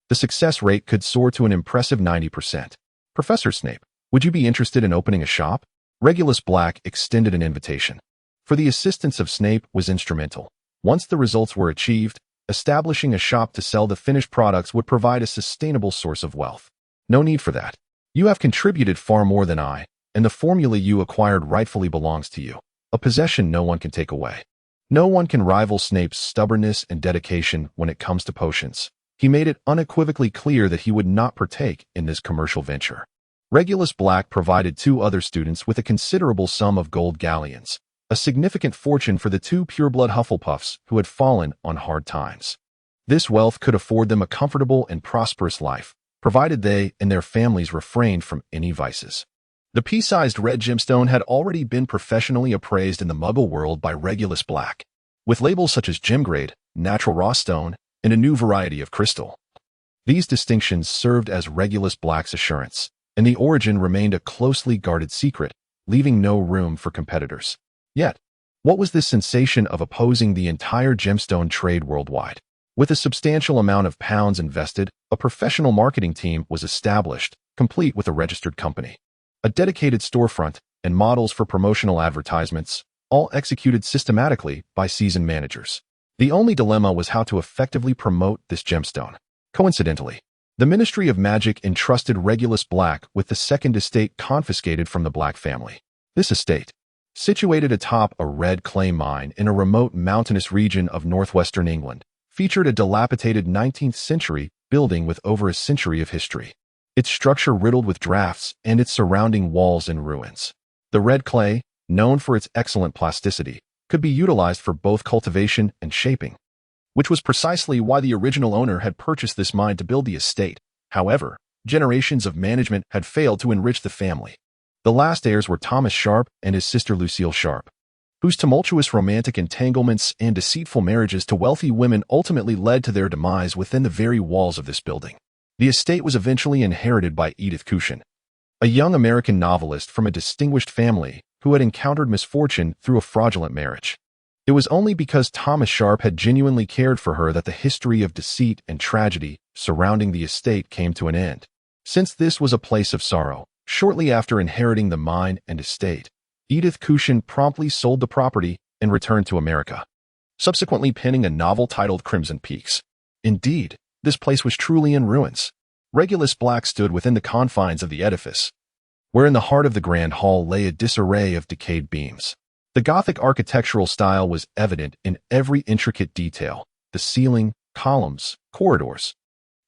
the success rate could soar to an impressive 90%. Professor Snape, would you be interested in opening a shop? Regulus Black extended an invitation. For the assistance of Snape was instrumental. Once the results were achieved, establishing a shop to sell the finished products would provide a sustainable source of wealth. No need for that. You have contributed far more than I, and the formula you acquired rightfully belongs to you, a possession no one can take away. No one can rival Snape's stubbornness and dedication when it comes to potions. He made it unequivocally clear that he would not partake in this commercial venture. Regulus Black provided 2 other students with a considerable sum of gold galleons, a significant fortune for the 2 pureblood Hufflepuffs who had fallen on hard times. This wealth could afford them a comfortable and prosperous life, provided they and their families refrained from any vices. The pea-sized red gemstone had already been professionally appraised in the Muggle world by Regulus Black, with labels such as gem-grade, natural raw stone, and a new variety of crystal. These distinctions served as Regulus Black's assurance, and the origin remained a closely guarded secret, leaving no room for competitors. Yet, what was this sensation of opposing the entire gemstone trade worldwide? With a substantial amount of pounds invested, a professional marketing team was established, complete with a registered company, a dedicated storefront, and models for promotional advertisements, all executed systematically by seasoned managers. The only dilemma was how to effectively promote this gemstone. Coincidentally, the Ministry of Magic entrusted Regulus Black with the second estate confiscated from the Black family. This estate, situated atop a red clay mine in a remote mountainous region of northwestern England, featured a dilapidated 19th century building with over a century of history. Its structure riddled with drafts and its surrounding walls in ruins. The red clay, known for its excellent plasticity, could be utilized for both cultivation and shaping, which was precisely why the original owner had purchased this mine to build the estate. However, generations of management had failed to enrich the family. The last heirs were Thomas Sharp and his sister Lucille Sharp, whose tumultuous romantic entanglements and deceitful marriages to wealthy women ultimately led to their demise within the very walls of this building. The estate was eventually inherited by Edith Cushion, a young American novelist from a distinguished family who had encountered misfortune through a fraudulent marriage. It was only because Thomas Sharp had genuinely cared for her that the history of deceit and tragedy surrounding the estate came to an end. Since this was a place of sorrow, shortly after inheriting the mine and estate, Edith Cushion promptly sold the property and returned to America, subsequently penning a novel titled Crimson Peaks. Indeed, this place was truly in ruins. Regulus Black stood within the confines of the edifice, where in the heart of the grand hall lay a disarray of decayed beams. The Gothic architectural style was evident in every intricate detail. The ceiling, columns, corridors,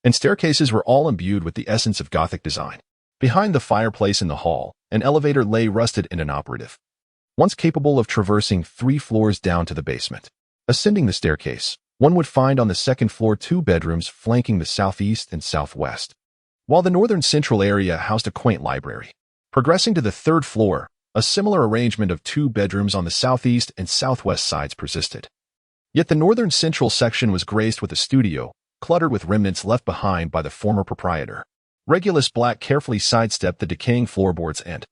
and staircases were all imbued with the essence of Gothic design. Behind the fireplace in the hall, an elevator lay rusted and inoperative, once capable of traversing 3 floors down to the basement. Ascending the staircase, one would find on the second floor 2 bedrooms flanking the southeast and southwest, while the northern central area housed a quaint library. Progressing to the 3rd floor, a similar arrangement of 2 bedrooms on the southeast and southwest sides persisted. Yet the northern central section was graced with a studio, cluttered with remnants left behind by the former proprietor. Regulus Black carefully sidestepped the decaying floorboards and,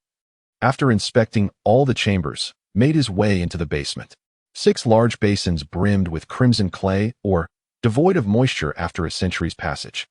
after inspecting all the chambers, made his way into the basement. 6 large basins brimmed with crimson clay or devoid of moisture after a century's passage.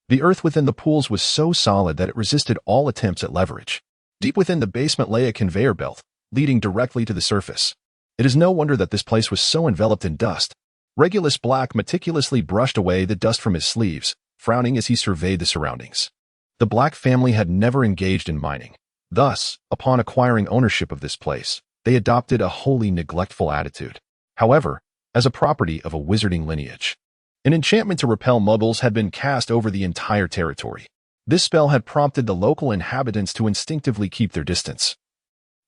The earth within the pools was so solid that it resisted all attempts at leverage. Deep within the basement lay a conveyor belt, leading directly to the surface. It is no wonder that this place was so enveloped in dust. Regulus Black meticulously brushed away the dust from his sleeves, frowning as he surveyed the surroundings. The Black family had never engaged in mining. Thus, upon acquiring ownership of this place, they adopted a wholly neglectful attitude. However, as a property of a wizarding lineage, an enchantment to repel muggles had been cast over the entire territory. This spell had prompted the local inhabitants to instinctively keep their distance.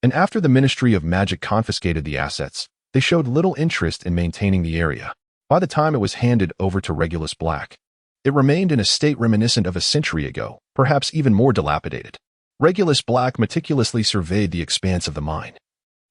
And after the Ministry of Magic confiscated the assets, they showed little interest in maintaining the area. By the time it was handed over to Regulus Black, it remained in a state reminiscent of a century ago, perhaps even more dilapidated. Regulus Black meticulously surveyed the expanse of the mine.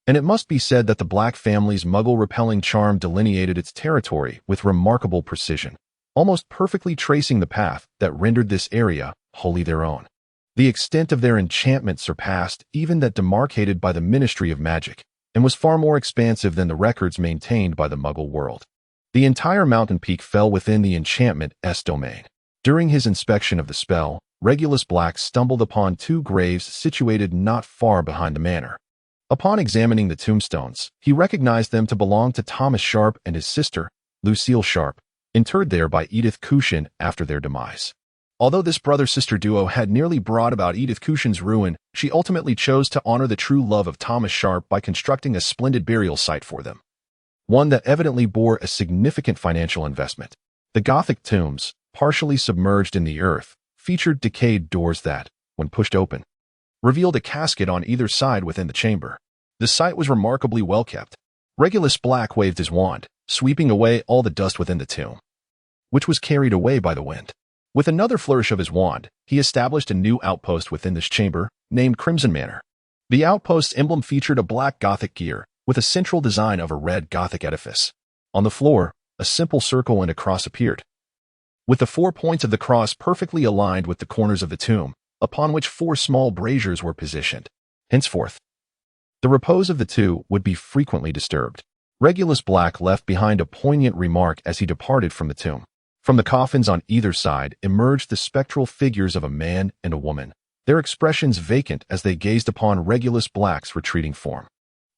And it must be said that the Black family's muggle-repelling charm delineated its territory with remarkable precision, almost perfectly tracing the path that rendered this area wholly their own. The extent of their enchantment surpassed even that demarcated by the Ministry of Magic, and was far more expansive than the records maintained by the Muggle world. The entire mountain peak fell within the enchantment's domain. During his inspection of the spell, Regulus Black stumbled upon two graves situated not far behind the manor. Upon examining the tombstones, he recognized them to belong to Thomas Sharp and his sister, Lucille Sharp, interred there by Edith Cushion after their demise. Although this brother-sister duo had nearly brought about Edith Cushion's ruin, she ultimately chose to honor the true love of Thomas Sharp by constructing a splendid burial site for them, one that evidently bore a significant financial investment. The Gothic tombs, partially submerged in the earth, featured decayed doors that, when pushed open, revealed a casket on either side within the chamber. The site was remarkably well kept. Regulus Black waved his wand, sweeping away all the dust within the tomb, which was carried away by the wind. With another flourish of his wand, he established a new outpost within this chamber, named Crimson Manor. The outpost's emblem featured a black Gothic gear, with a central design of a red Gothic edifice. On the floor, a simple circle and a cross appeared, with the 4 points of the cross perfectly aligned with the corners of the tomb, upon which 4 small braziers were positioned. Henceforth, the repose of the two would be frequently disturbed. Regulus Black left behind a poignant remark as he departed from the tomb. From the coffins on either side emerged the spectral figures of a man and a woman, their expressions vacant as they gazed upon Regulus Black's retreating form.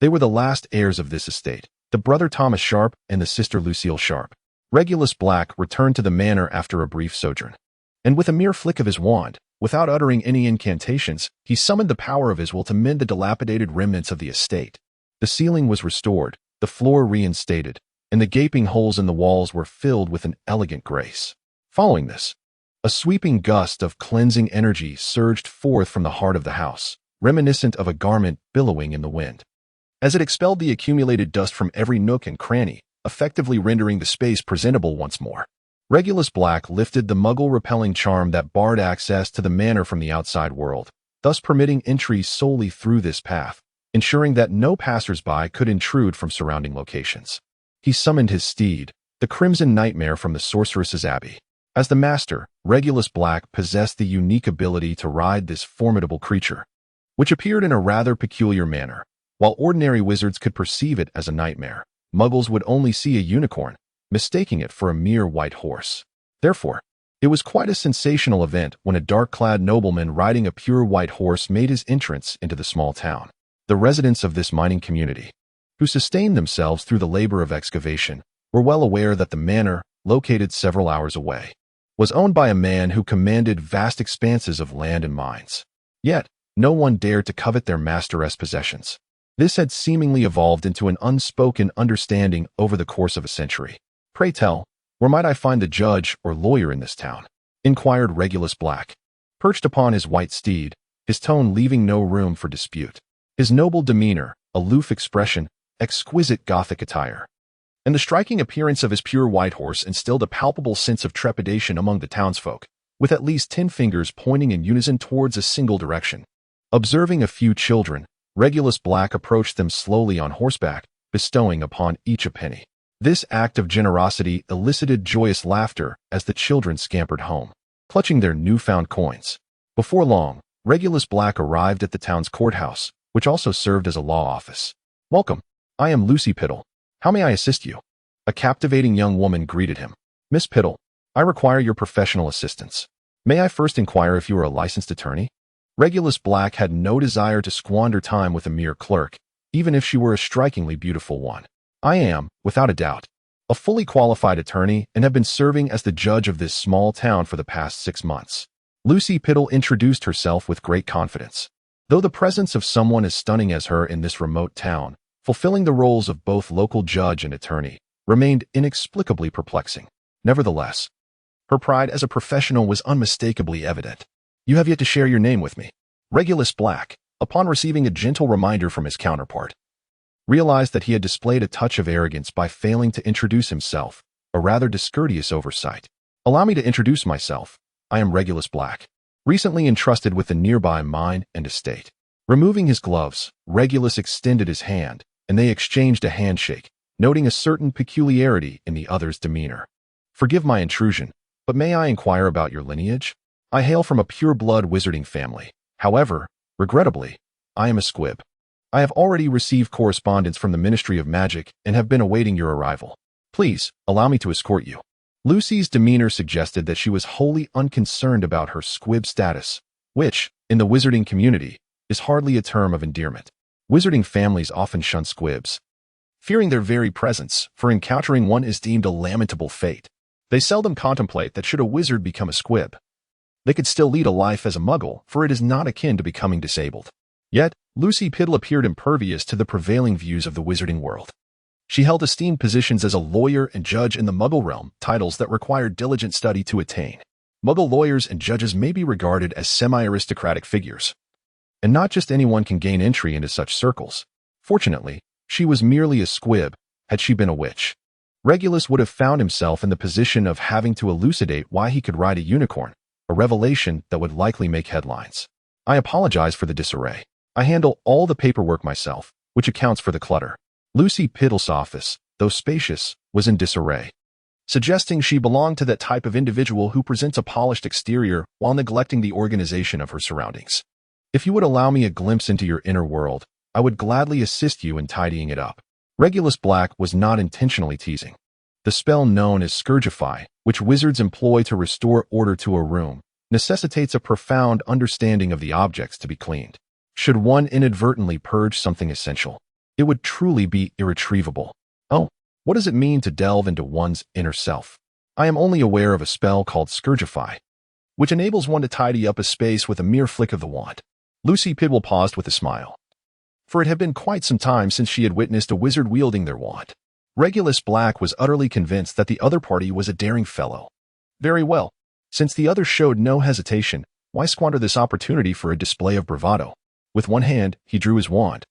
They were the last heirs of this estate, the brother Thomas Sharp and the sister Lucille Sharp. Regulus Black returned to the manor after a brief sojourn, and with a mere flick of his wand, without uttering any incantations, he summoned the power of his will to mend the dilapidated remnants of the estate. The ceiling was restored, the floor reinstated, and the gaping holes in the walls were filled with an elegant grace. Following this, a sweeping gust of cleansing energy surged forth from the heart of the house, reminiscent of a garment billowing in the wind. As it expelled the accumulated dust from every nook and cranny, effectively rendering the space presentable once more, Regulus Black lifted the Muggle-repelling charm that barred access to the manor from the outside world, thus permitting entry solely through this path, ensuring that no passers-by could intrude from surrounding locations. He summoned his steed, the Crimson Nightmare from the Sorceress's Abbey. As the master, Regulus Black possessed the unique ability to ride this formidable creature, which appeared in a rather peculiar manner. While ordinary wizards could perceive it as a nightmare, Muggles would only see a unicorn, mistaking it for a mere white horse. Therefore, it was quite a sensational event when a dark-clad nobleman riding a pure white horse made his entrance into the small town. The residents of this mining community, who sustained themselves through the labor of excavation, were well aware that the manor, located several hours away, was owned by a man who commanded vast expanses of land and mines. Yet, no one dared to covet their master's possessions. This had seemingly evolved into an unspoken understanding over the course of a century. "Pray tell, where might I find the judge or lawyer in this town?" inquired Regulus Black. Perched upon his white steed, his tone leaving no room for dispute. His noble demeanor, aloof expression, exquisite Gothic attire, and the striking appearance of his pure white horse instilled a palpable sense of trepidation among the townsfolk, with at least 10 fingers pointing in unison towards a single direction. Observing a few children, Regulus Black approached them slowly on horseback, bestowing upon each a penny. This act of generosity elicited joyous laughter as the children scampered home, clutching their newfound coins. Before long, Regulus Black arrived at the town's courthouse, which also served as a law office. "Welcome. I am Lucy Piddle. How may I assist you?" A captivating young woman greeted him. "Miss Piddle, I require your professional assistance. May I first inquire if you are a licensed attorney?" Regulus Black had no desire to squander time with a mere clerk, even if she were a strikingly beautiful one. "I am, without a doubt, a fully qualified attorney and have been serving as the judge of this small town for the past 6 months." Lucy Piddle introduced herself with great confidence. Though the presence of someone as stunning as her in this remote town, fulfilling the roles of both local judge and attorney, remained inexplicably perplexing. Nevertheless, her pride as a professional was unmistakably evident. "You have yet to share your name with me." Regulus Black, upon receiving a gentle reminder from his counterpart, realized that he had displayed a touch of arrogance by failing to introduce himself, a rather discourteous oversight. "Allow me to introduce myself. I am Regulus Black." recently entrusted with the nearby mine and estate. Removing his gloves, Regulus extended his hand, and they exchanged a handshake, noting a certain peculiarity in the other's demeanor. "Forgive my intrusion, but may I inquire about your lineage? I hail from a pure-blood wizarding family. However, regrettably, I am a squib. I have already received correspondence from the Ministry of Magic and have been awaiting your arrival. Please, allow me to escort you." Lucy's demeanor suggested that she was wholly unconcerned about her squib status, which, in the wizarding community, is hardly a term of endearment. Wizarding families often shun squibs, fearing their very presence, for encountering one is deemed a lamentable fate. They seldom contemplate that should a wizard become a squib, they could still lead a life as a muggle, for it is not akin to becoming disabled. Yet, Lucy Piddle appeared impervious to the prevailing views of the wizarding world. She held esteemed positions as a lawyer and judge in the Muggle realm, titles that required diligent study to attain. Muggle lawyers and judges may be regarded as semi-aristocratic figures, and not just anyone can gain entry into such circles. Fortunately, she was merely a squib. Had she been a witch, Regulus would have found himself in the position of having to elucidate why he could ride a unicorn, a revelation that would likely make headlines. "I apologize for the disarray. I handle all the paperwork myself, which accounts for the clutter." Lucy Piddle's office, though spacious, was in disarray, suggesting she belonged to that type of individual who presents a polished exterior while neglecting the organization of her surroundings. "If you would allow me a glimpse into your inner world, I would gladly assist you in tidying it up." Regulus Black was not intentionally teasing. The spell known as Scourgify, which wizards employ to restore order to a room, necessitates a profound understanding of the objects to be cleaned. Should one inadvertently purge something essential, it would truly be irretrievable. Oh, what does it mean to delve into one's inner self? I am only aware of a spell called Scourgify, which enables one to tidy up a space with a mere flick of the wand. Lucy Piddle paused with a smile, for it had been quite some time since she had witnessed a wizard wielding their wand. Regulus Black was utterly convinced that the other party was a daring fellow. Very well. Since the other showed no hesitation, why squander this opportunity for a display of bravado? With one hand, he drew his wand,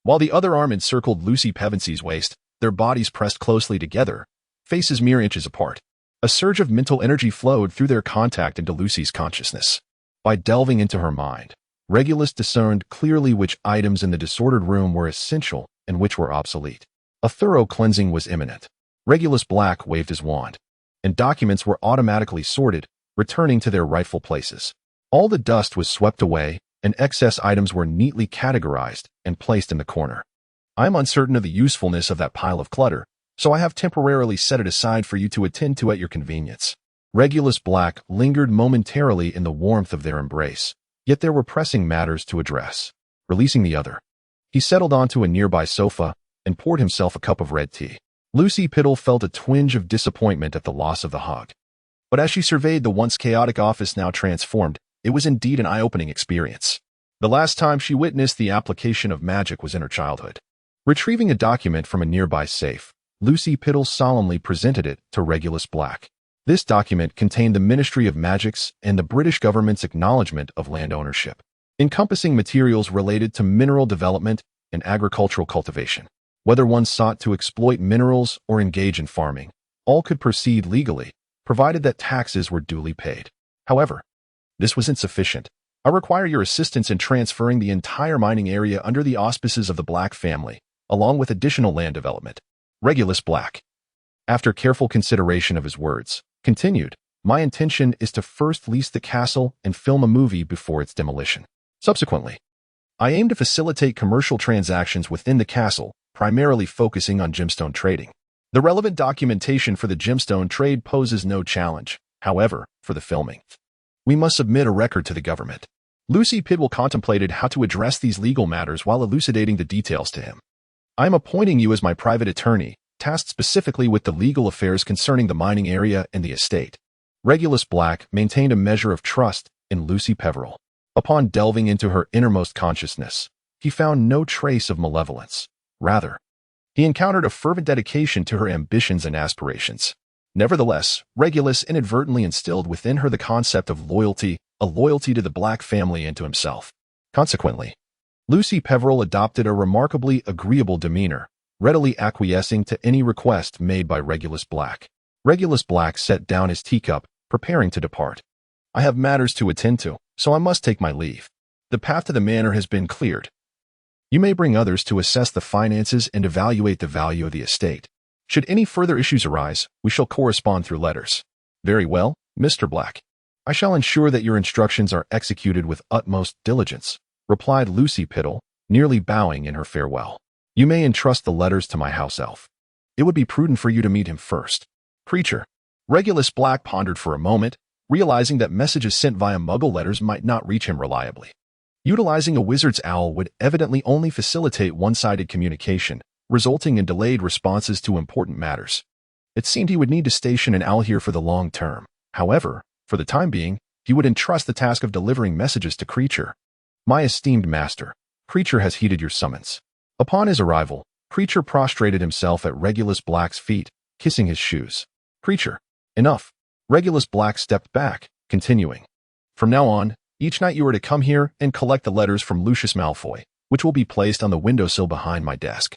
while the other arm encircled Lucy Pevensy's waist, their bodies pressed closely together, faces mere inches apart. A surge of mental energy flowed through their contact into Lucy's consciousness. By delving into her mind, Regulus discerned clearly which items in the disordered room were essential and which were obsolete. A thorough cleansing was imminent. Regulus Black waved his wand, and documents were automatically sorted, returning to their rightful places. All the dust was swept away, and excess items were neatly categorized and placed in the corner. "I am uncertain of the usefulness of that pile of clutter, so I have temporarily set it aside for you to attend to at your convenience." Regulus Black lingered momentarily in the warmth of their embrace, yet there were pressing matters to address. Releasing the other, he settled onto a nearby sofa and poured himself a cup of red tea. Lucy Piddle felt a twinge of disappointment at the loss of the hog, but as she surveyed the once chaotic office now transformed, it was indeed an eye-opening experience. The last time she witnessed the application of magic was in her childhood. Retrieving a document from a nearby safe, Lucy Piddle solemnly presented it to Regulus Black. This document contained the Ministry of Magic's and the British government's acknowledgement of land ownership, encompassing materials related to mineral development and agricultural cultivation. Whether one sought to exploit minerals or engage in farming, all could proceed legally, provided that taxes were duly paid. However, this was insufficient. "I require your assistance in transferring the entire mining area under the auspices of the Black family, along with additional land development." Regulus Black, after careful consideration of his words, continued, "My intention is to first lease the castle and film a movie before its demolition. Subsequently, I aim to facilitate commercial transactions within the castle, primarily focusing on gemstone trading. The relevant documentation for the gemstone trade poses no challenge. However, for the filming, we must submit a record to the government." Lucy Piddle contemplated how to address these legal matters while elucidating the details to him. "I am appointing you as my private attorney, tasked specifically with the legal affairs concerning the mining area and the estate." Regulus Black maintained a measure of trust in Lucy Peverell. Upon delving into her innermost consciousness, he found no trace of malevolence. Rather, he encountered a fervent dedication to her ambitions and aspirations. Nevertheless, Regulus inadvertently instilled within her the concept of loyalty, a loyalty to the Black family and to himself. Consequently, Lucy Peverell adopted a remarkably agreeable demeanor, readily acquiescing to any request made by Regulus Black. Regulus Black set down his teacup, preparing to depart. I have matters to attend to, so I must take my leave. The path to the manor has been cleared. You may bring others to assess the finances and evaluate the value of the estate. Should any further issues arise, we shall correspond through letters. Very well, Mr. Black. I shall ensure that your instructions are executed with utmost diligence, replied Lucy Piddle, nearly bowing in her farewell. You may entrust the letters to my house elf. It would be prudent for you to meet him first. Creature. Regulus Black pondered for a moment, realizing that messages sent via Muggle letters might not reach him reliably. Utilizing a wizard's owl would evidently only facilitate one-sided communication, resulting in delayed responses to important matters. It seemed he would need to station an owl here for the long term. However, for the time being, he would entrust the task of delivering messages to Creature. My esteemed master, Creature has heeded your summons. Upon his arrival, Creature prostrated himself at Regulus Black's feet, kissing his shoes. Creature. Enough. Regulus Black stepped back, continuing. From now on, each night you are to come here and collect the letters from Lucius Malfoy, which will be placed on the windowsill behind my desk.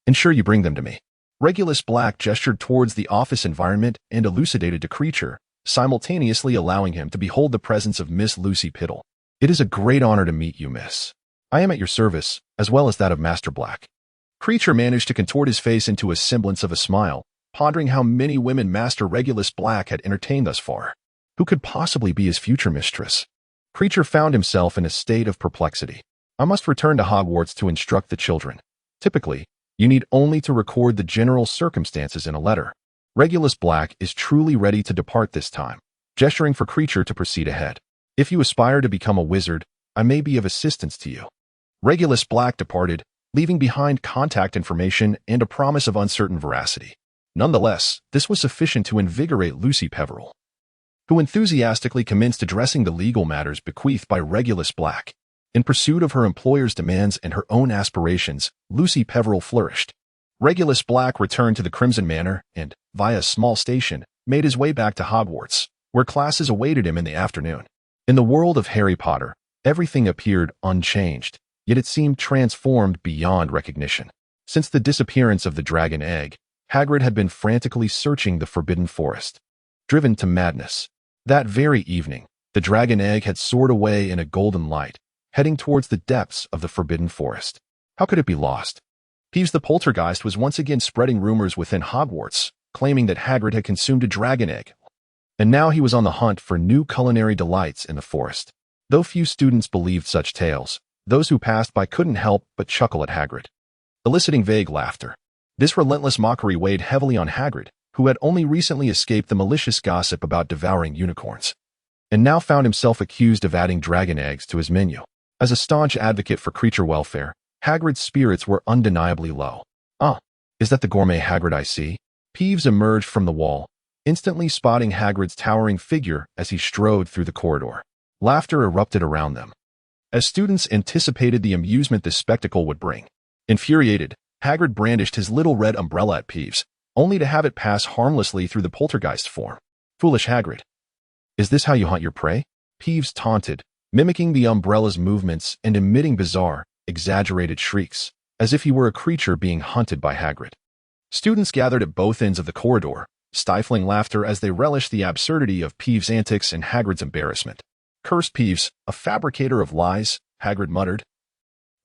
Ensure you bring them to me. Regulus Black gestured towards the office environment and elucidated to Creature, simultaneously allowing him to behold the presence of Miss Lucy Piddle. It is a great honor to meet you, miss. I am at your service, as well as that of Master Black. Creature managed to contort his face into a semblance of a smile, pondering how many women Master Regulus Black had entertained thus far. Who could possibly be his future mistress? Creature found himself in a state of perplexity. I must return to Hogwarts to instruct the children. Typically, you need only to record the general circumstances in a letter. Regulus Black is truly ready to depart this time, gesturing for Creature to proceed ahead. If you aspire to become a wizard, I may be of assistance to you. Regulus Black departed, leaving behind contact information and a promise of uncertain veracity. Nonetheless, this was sufficient to invigorate Lucy Peverell, who enthusiastically commenced addressing the legal matters bequeathed by Regulus Black. In pursuit of her employer's demands and her own aspirations, Lucy Peverell flourished. Regulus Black returned to the Crimson Manor and, via a small station, made his way back to Hogwarts, where classes awaited him in the afternoon. In the world of Harry Potter, everything appeared unchanged, yet it seemed transformed beyond recognition. Since the disappearance of the dragon egg, Hagrid had been frantically searching the Forbidden Forest. Driven to madness, that very evening, the dragon egg had soared away in a golden light, heading towards the depths of the Forbidden Forest. How could it be lost? Peeves the Poltergeist was once again spreading rumors within Hogwarts, claiming that Hagrid had consumed a dragon egg. And now he was on the hunt for new culinary delights in the forest. Though few students believed such tales, those who passed by couldn't help but chuckle at Hagrid, eliciting vague laughter. This relentless mockery weighed heavily on Hagrid, who had only recently escaped the malicious gossip about devouring unicorns, and now found himself accused of adding dragon eggs to his menu. As a staunch advocate for creature welfare, Hagrid's spirits were undeniably low. Ah, is that the gourmet Hagrid I see? Peeves emerged from the wall, instantly spotting Hagrid's towering figure as he strode through the corridor. Laughter erupted around them, as students anticipated the amusement this spectacle would bring. Infuriated, Hagrid brandished his little red umbrella at Peeves, only to have it pass harmlessly through the poltergeist form. Foolish Hagrid. Is this how you hunt your prey? Peeves taunted, mimicking the umbrella's movements and emitting bizarre, exaggerated shrieks, as if he were a creature being hunted by Hagrid. Students gathered at both ends of the corridor, stifling laughter as they relished the absurdity of Peeves' antics and Hagrid's embarrassment. Cursed Peeves, a fabricator of lies, Hagrid muttered,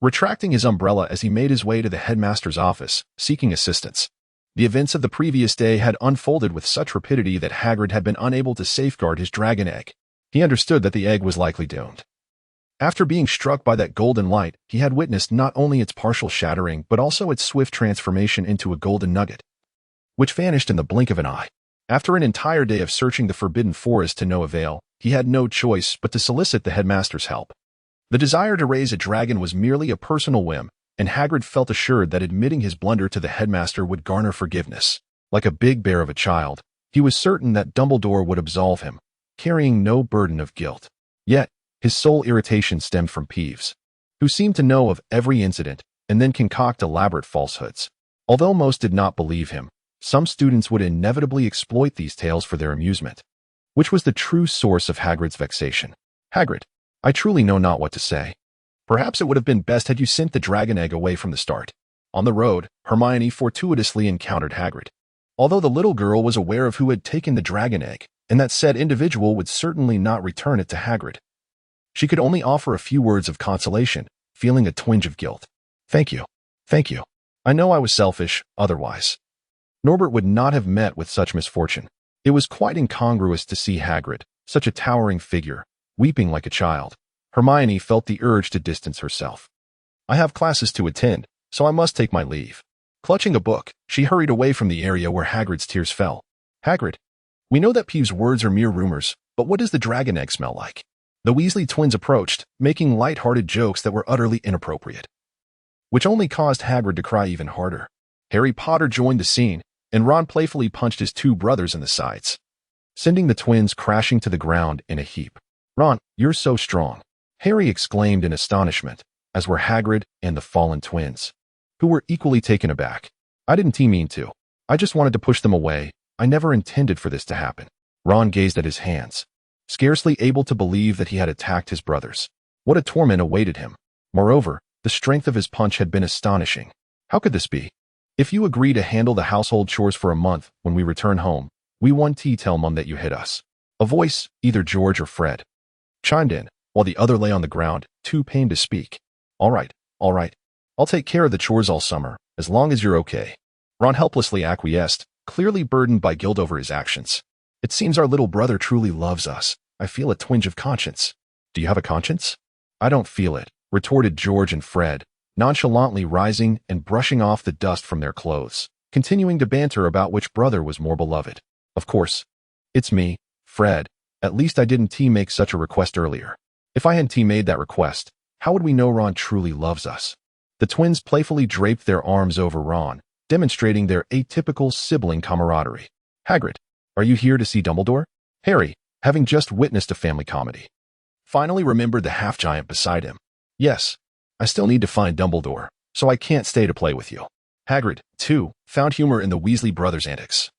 retracting his umbrella as he made his way to the headmaster's office, seeking assistance. The events of the previous day had unfolded with such rapidity that Hagrid had been unable to safeguard his dragon egg. He understood that the egg was likely doomed. After being struck by that golden light, he had witnessed not only its partial shattering but also its swift transformation into a golden nugget, which vanished in the blink of an eye. After an entire day of searching the Forbidden Forest to no avail, he had no choice but to solicit the headmaster's help. The desire to raise a dragon was merely a personal whim, and Hagrid felt assured that admitting his blunder to the headmaster would garner forgiveness. Like a big bear of a child, he was certain that Dumbledore would absolve him, carrying no burden of guilt. Yet, his sole irritation stemmed from Peeves, who seemed to know of every incident and then concoct elaborate falsehoods. Although most did not believe him, some students would inevitably exploit these tales for their amusement, which was the true source of Hagrid's vexation. Hagrid, I truly know not what to say. Perhaps it would have been best had you sent the dragon egg away from the start. On the road, Hermione fortuitously encountered Hagrid. Although the little girl was aware of who had taken the dragon egg, and that said individual would certainly not return it to Hagrid. She could only offer a few words of consolation, feeling a twinge of guilt. Thank you. Thank you. I know I was selfish, otherwise. Norbert would not have met with such misfortune. It was quite incongruous to see Hagrid, such a towering figure, weeping like a child. Hermione felt the urge to distance herself. I have classes to attend, so I must take my leave. Clutching a book, she hurried away from the area where Hagrid's tears fell. Hagrid, we know that Peeve's words are mere rumors, but what does the dragon egg smell like? The Weasley twins approached, making light-hearted jokes that were utterly inappropriate, which only caused Hagrid to cry even harder. Harry Potter joined the scene, and Ron playfully punched his two brothers in the sides, sending the twins crashing to the ground in a heap. Ron, you're so strong, Harry exclaimed in astonishment, as were Hagrid and the fallen twins, who were equally taken aback. I didn't mean to. I just wanted to push them away. I never intended for this to happen. Ron gazed at his hands, scarcely able to believe that he had attacked his brothers. What a torment awaited him. Moreover, the strength of his punch had been astonishing. How could this be? If you agree to handle the household chores for a month when we return home, we want to tell Mum that you hit us. A voice, either George or Fred, chimed in, while the other lay on the ground, too pained to speak. All right. I'll take care of the chores all summer, as long as you're okay. Ron helplessly acquiesced, clearly burdened by guilt over his actions. It seems our little brother truly loves us. I feel a twinge of conscience. Do you have a conscience? I don't feel it, retorted George and Fred, nonchalantly rising and brushing off the dust from their clothes, continuing to banter about which brother was more beloved. Of course. It's me, Fred. At least I didn't make such a request earlier. If I hadn't made that request, how would we know Ron truly loves us? The twins playfully draped their arms over Ron, demonstrating their atypical sibling camaraderie. Hagrid, are you here to see Dumbledore? Harry, having just witnessed a family comedy, finally remembered the half-giant beside him. Yes, I still need to find Dumbledore, so I can't stay to play with you. Hagrid, too, found humor in the Weasley brothers' antics,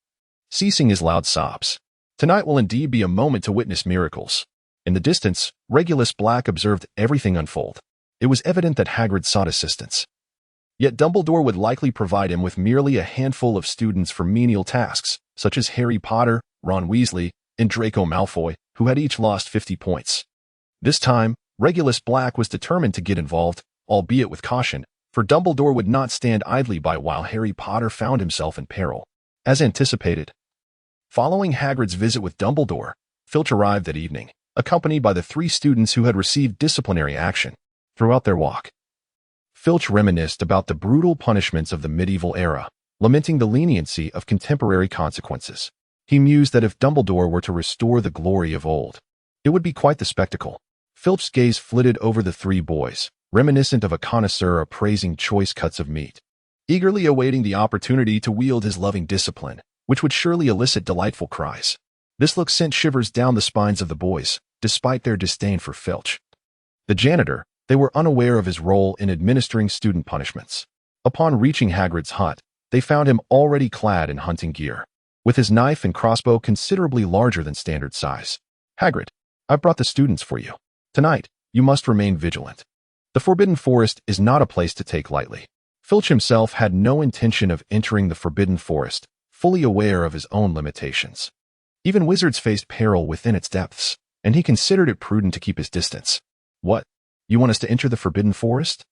ceasing his loud sobs. Tonight will indeed be a moment to witness miracles. In the distance, Regulus Black observed everything unfold. It was evident that Hagrid sought assistance. Yet Dumbledore would likely provide him with merely a handful of students for menial tasks, such as Harry Potter, Ron Weasley, and Draco Malfoy, who had each lost 50 points. This time, Regulus Black was determined to get involved, albeit with caution, for Dumbledore would not stand idly by while Harry Potter found himself in peril. As anticipated, following Hagrid's visit with Dumbledore, Filch arrived that evening, accompanied by the 3 students who had received disciplinary action. Throughout their walk, Filch reminisced about the brutal punishments of the medieval era, lamenting the leniency of contemporary consequences. He mused that if Dumbledore were to restore the glory of old, it would be quite the spectacle. Filch's gaze flitted over the 3 boys, reminiscent of a connoisseur appraising choice cuts of meat, eagerly awaiting the opportunity to wield his loving discipline, which would surely elicit delightful cries. This look sent shivers down the spines of the boys, despite their disdain for Filch. The janitor, they were unaware of his role in administering student punishments. Upon reaching Hagrid's hut, they found him already clad in hunting gear, with his knife and crossbow considerably larger than standard size. Hagrid, I've brought the students for you. Tonight, you must remain vigilant. The Forbidden Forest is not a place to take lightly. Filch himself had no intention of entering the Forbidden Forest, fully aware of his own limitations. Even wizards faced peril within its depths, and he considered it prudent to keep his distance. What? You want us to enter the Forbidden Forest?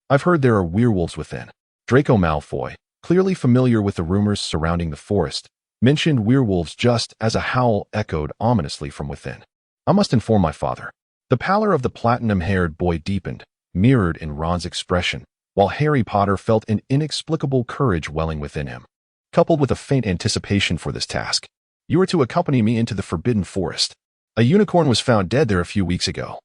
I've heard there are werewolves within. Draco Malfoy, clearly familiar with the rumors surrounding the forest, mentioned werewolves just as a howl echoed ominously from within. I must inform my father. The pallor of the platinum-haired boy deepened, mirrored in Ron's expression, while Harry Potter felt an inexplicable courage welling within him, coupled with a faint anticipation for this task. You are to accompany me into the Forbidden Forest. A unicorn was found dead there a few weeks ago,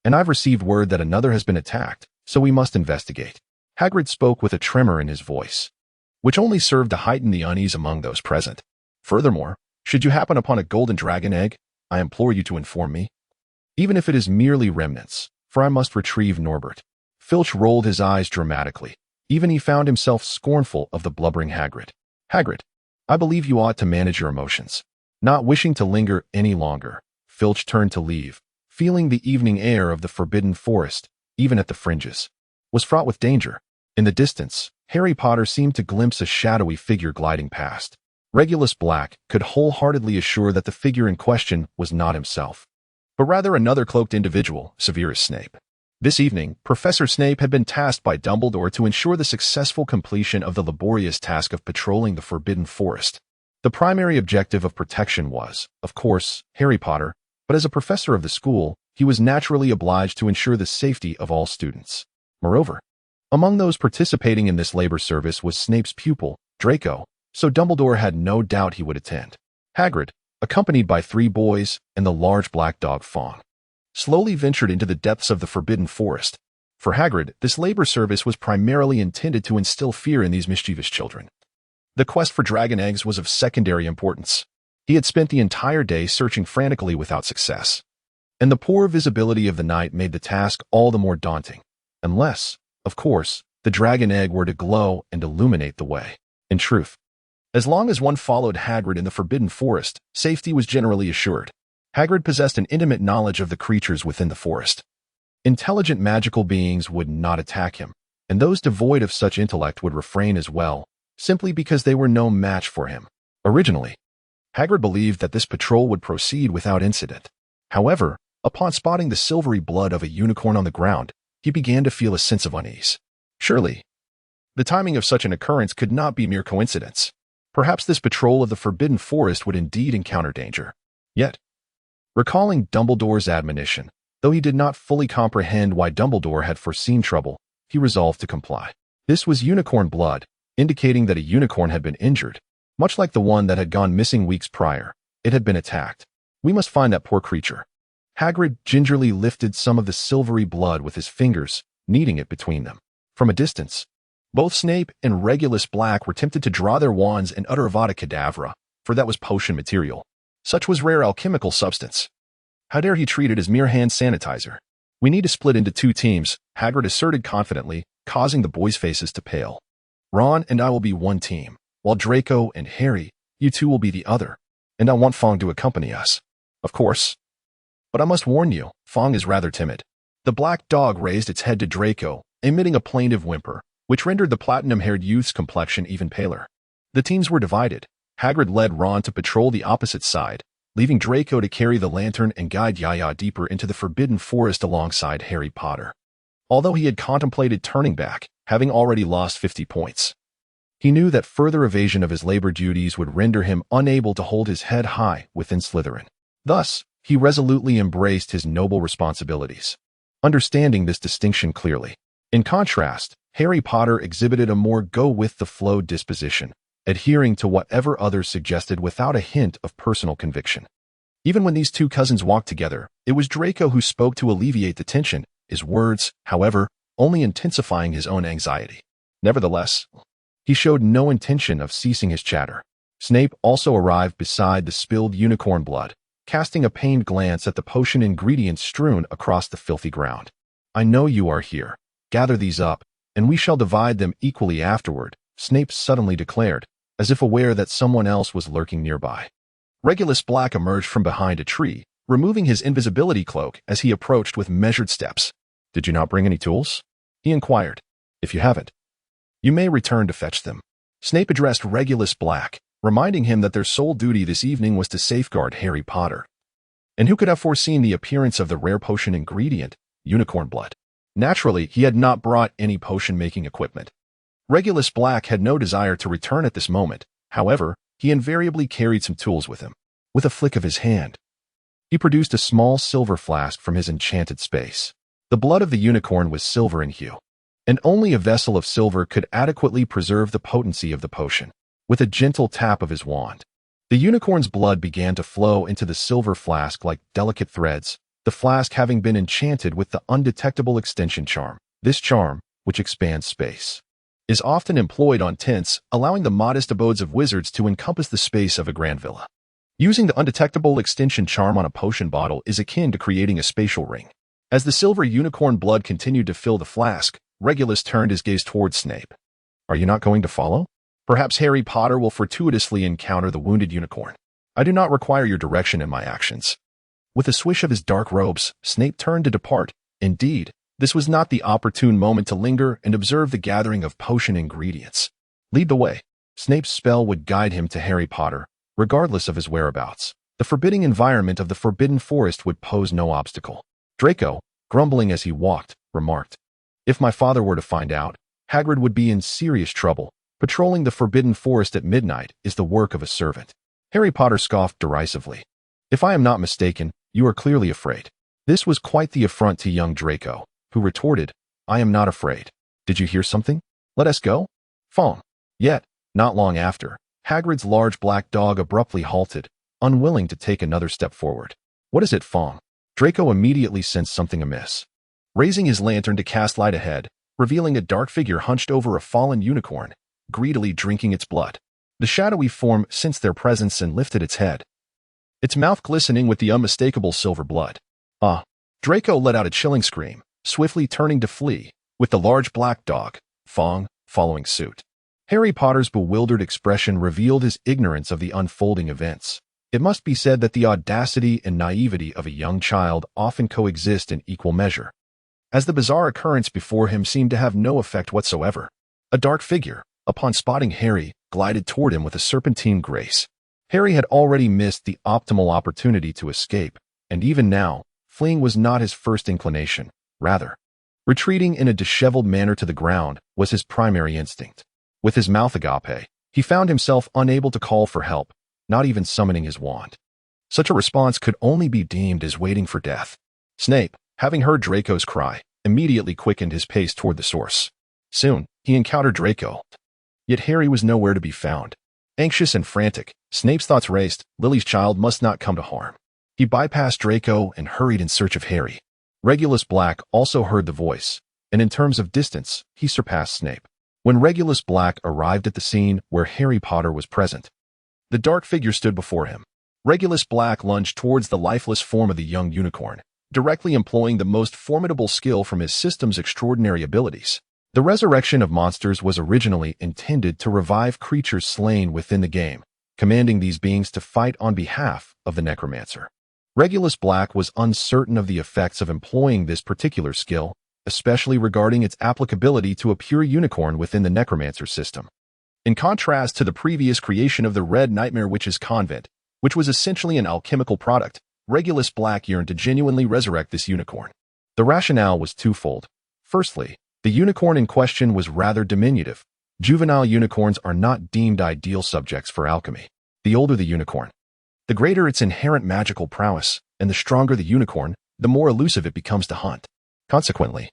and I've received word that another has been attacked, so we must investigate. Hagrid spoke with a tremor in his voice, which only served to heighten the unease among those present. Furthermore, should you happen upon a golden dragon egg, I implore you to inform me, even if it is merely remnants, for I must retrieve Norbert. Filch rolled his eyes dramatically. Even he found himself scornful of the blubbering Hagrid. Hagrid, I believe you ought to manage your emotions. Not wishing to linger any longer, Filch turned to leave, feeling the evening air of the Forbidden Forest, even at the fringes, was fraught with danger. In the distance, Harry Potter seemed to glimpse a shadowy figure gliding past. Regulus Black could wholeheartedly assure that the figure in question was not himself, but rather another cloaked individual, Severus Snape. This evening, Professor Snape had been tasked by Dumbledore to ensure the successful completion of the laborious task of patrolling the Forbidden Forest. The primary objective of protection was, of course, Harry Potter, but as a professor of the school, he was naturally obliged to ensure the safety of all students. Moreover, among those participating in this labor service was Snape's pupil, Draco, so Dumbledore had no doubt he would attend. Hagrid, accompanied by 3 boys and the large black dog Fong, slowly ventured into the depths of the Forbidden Forest. For Hagrid, this labor service was primarily intended to instill fear in these mischievous children. The quest for dragon eggs was of secondary importance. He had spent the entire day searching frantically without success, and the poor visibility of the night made the task all the more daunting, unless, of course, the dragon egg were to glow and illuminate the way. In truth, as long as one followed Hagrid in the Forbidden Forest, safety was generally assured. Hagrid possessed an intimate knowledge of the creatures within the forest. Intelligent magical beings would not attack him, and those devoid of such intellect would refrain as well, simply because they were no match for him. Originally, Hagrid believed that this patrol would proceed without incident. However, upon spotting the silvery blood of a unicorn on the ground, he began to feel a sense of unease. Surely, the timing of such an occurrence could not be mere coincidence. Perhaps this patrol of the Forbidden Forest would indeed encounter danger. Yet, recalling Dumbledore's admonition, though he did not fully comprehend why Dumbledore had foreseen trouble, he resolved to comply. This was unicorn blood, indicating that a unicorn had been injured. Much like the one that had gone missing weeks prior, it had been attacked. We must find that poor creature. Hagrid gingerly lifted some of the silvery blood with his fingers, kneading it between them. From a distance, both Snape and Regulus Black were tempted to draw their wands and utter Avada Kedavra, for that was potion material. Such was rare alchemical substance. How dare he treat it as mere hand sanitizer? We need to split into 2 teams, Hagrid asserted confidently, causing the boys' faces to pale. Ron and I will be one team, while Draco and Harry, you 2 will be the other, and I want Fong to accompany us. Of course. But I must warn you, Fong is rather timid. The black dog raised its head to Draco, emitting a plaintive whimper, which rendered the platinum-haired youth's complexion even paler. The teams were divided. Hagrid led Ron to patrol the opposite side, leaving Draco to carry the lantern and guide Yaya deeper into the Forbidden Forest alongside Harry Potter. Although he had contemplated turning back, having already lost 50 points, he knew that further evasion of his labor duties would render him unable to hold his head high within Slytherin. Thus, he resolutely embraced his noble responsibilities, understanding this distinction clearly. In contrast, Harry Potter exhibited a more go-with-the-flow disposition, adhering to whatever others suggested without a hint of personal conviction. Even when these 2 cousins walked together, it was Draco who spoke to alleviate the tension, his words, however, only intensifying his own anxiety. Nevertheless, he showed no intention of ceasing his chatter. Snape also arrived beside the spilled unicorn blood, casting a pained glance at the potion ingredients strewn across the filthy ground. I know you are here. Gather these up, and we shall divide them equally afterward, Snape suddenly declared, as if aware that someone else was lurking nearby. Regulus Black emerged from behind a tree, removing his invisibility cloak as he approached with measured steps. Did you not bring any tools? He inquired. If you haven't, you may return to fetch them. Snape addressed Regulus Black, reminding him that their sole duty this evening was to safeguard Harry Potter. And who could have foreseen the appearance of the rare potion ingredient, unicorn blood? Naturally, he had not brought any potion-making equipment. Regulus Black had no desire to return at this moment. However, he invariably carried some tools with him. With a flick of his hand, he produced a small silver flask from his enchanted space. The blood of the unicorn was silver in hue, and only a vessel of silver could adequately preserve the potency of the potion. With a gentle tap of his wand, the unicorn's blood began to flow into the silver flask like delicate threads, the flask having been enchanted with the undetectable extension charm. This charm, which expands space, is often employed on tents, allowing the modest abodes of wizards to encompass the space of a grand villa. Using the undetectable extension charm on a potion bottle is akin to creating a spatial ring. As the silver unicorn blood continued to fill the flask, Regulus turned his gaze towards Snape. Are you not going to follow? Perhaps Harry Potter will fortuitously encounter the wounded unicorn. I do not require your direction in my actions. With a swish of his dark robes, Snape turned to depart. Indeed, this was not the opportune moment to linger and observe the gathering of potion ingredients. Lead the way. Snape's spell would guide him to Harry Potter, regardless of his whereabouts. The forbidding environment of the Forbidden Forest would pose no obstacle. Draco, grumbling as he walked, remarked, "If my father were to find out, Hagrid would be in serious trouble. Patrolling the Forbidden Forest at midnight is the work of a servant." Harry Potter scoffed derisively. "If I am not mistaken, you are clearly afraid." This was quite the affront to young Draco, who retorted, "I am not afraid. Did you hear something? Let us go?" Fong. Yet, not long after, Hagrid's large black dog abruptly halted, unwilling to take another step forward. "What is it, Fong?" Draco immediately sensed something amiss. Raising his lantern to cast light ahead, revealing a dark figure hunched over a fallen unicorn, greedily drinking its blood. The shadowy form sensed their presence and lifted its head, its mouth glistening with the unmistakable silver blood. "Ah!" Draco let out a chilling scream, swiftly turning to flee, with the large black dog, Fong, following suit. Harry Potter's bewildered expression revealed his ignorance of the unfolding events. It must be said that the audacity and naivety of a young child often coexist in equal measure, as the bizarre occurrence before him seemed to have no effect whatsoever. A dark figure, upon spotting Harry, glided toward him with a serpentine grace. Harry had already missed the optimal opportunity to escape, and even now, fleeing was not his first inclination. Rather, retreating in a disheveled manner to the ground was his primary instinct. With his mouth agape, he found himself unable to call for help, not even summoning his wand. Such a response could only be deemed as waiting for death. Snape, having heard Draco's cry, immediately quickened his pace toward the source. Soon, he encountered Draco. Yet Harry was nowhere to be found. Anxious and frantic, Snape's thoughts raced. Lily's child must not come to harm. He bypassed Draco and hurried in search of Harry. Regulus Black also heard the voice, and in terms of distance, he surpassed Snape. When Regulus Black arrived at the scene where Harry Potter was present, the dark figure stood before him. Regulus Black lunged towards the lifeless form of the young unicorn, directly employing the most formidable skill from his system's extraordinary abilities. The resurrection of monsters was originally intended to revive creatures slain within the game, commanding these beings to fight on behalf of the Necromancer. Regulus Black was uncertain of the effects of employing this particular skill, especially regarding its applicability to a pure unicorn within the Necromancer system. In contrast to the previous creation of the Red Nightmare Witch's Convent, which was essentially an alchemical product, Regulus Black yearned to genuinely resurrect this unicorn. The rationale was twofold. Firstly, the unicorn in question was rather diminutive. Juvenile unicorns are not deemed ideal subjects for alchemy. The older the unicorn, the greater its inherent magical prowess, and the stronger the unicorn, the more elusive it becomes to hunt. Consequently,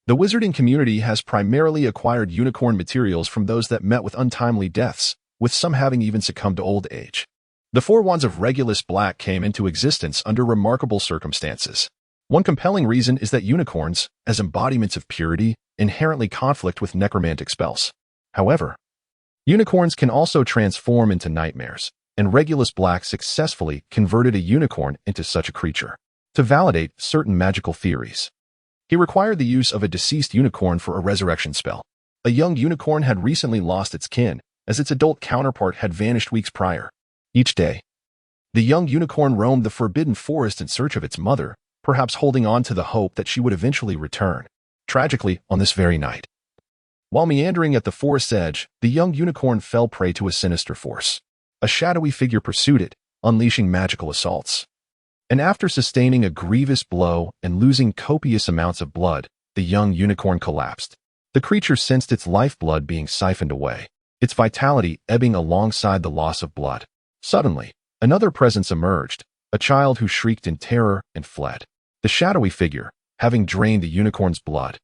the wizarding community has primarily acquired unicorn materials from those that met with untimely deaths, with some having even succumbed to old age. The four wands of Regulus Black came into existence under remarkable circumstances. One compelling reason is that unicorns, as embodiments of purity, inherently conflict with necromantic spells. However, unicorns can also transform into nightmares, and Regulus Black successfully converted a unicorn into such a creature. To validate certain magical theories, he required the use of a deceased unicorn for a resurrection spell. A young unicorn had recently lost its kin, as its adult counterpart had vanished weeks prior. Each day, the young unicorn roamed the Forbidden Forest in search of its mother, perhaps holding on to the hope that she would eventually return. Tragically, on this very night, while meandering at the forest's edge, the young unicorn fell prey to a sinister force. A shadowy figure pursued it, unleashing magical assaults. And after sustaining a grievous blow and losing copious amounts of blood, the young unicorn collapsed. The creature sensed its lifeblood being siphoned away, its vitality ebbing alongside the loss of blood. Suddenly, another presence emerged, a child who shrieked in terror and fled. The shadowy figure, having drained the unicorn's blood,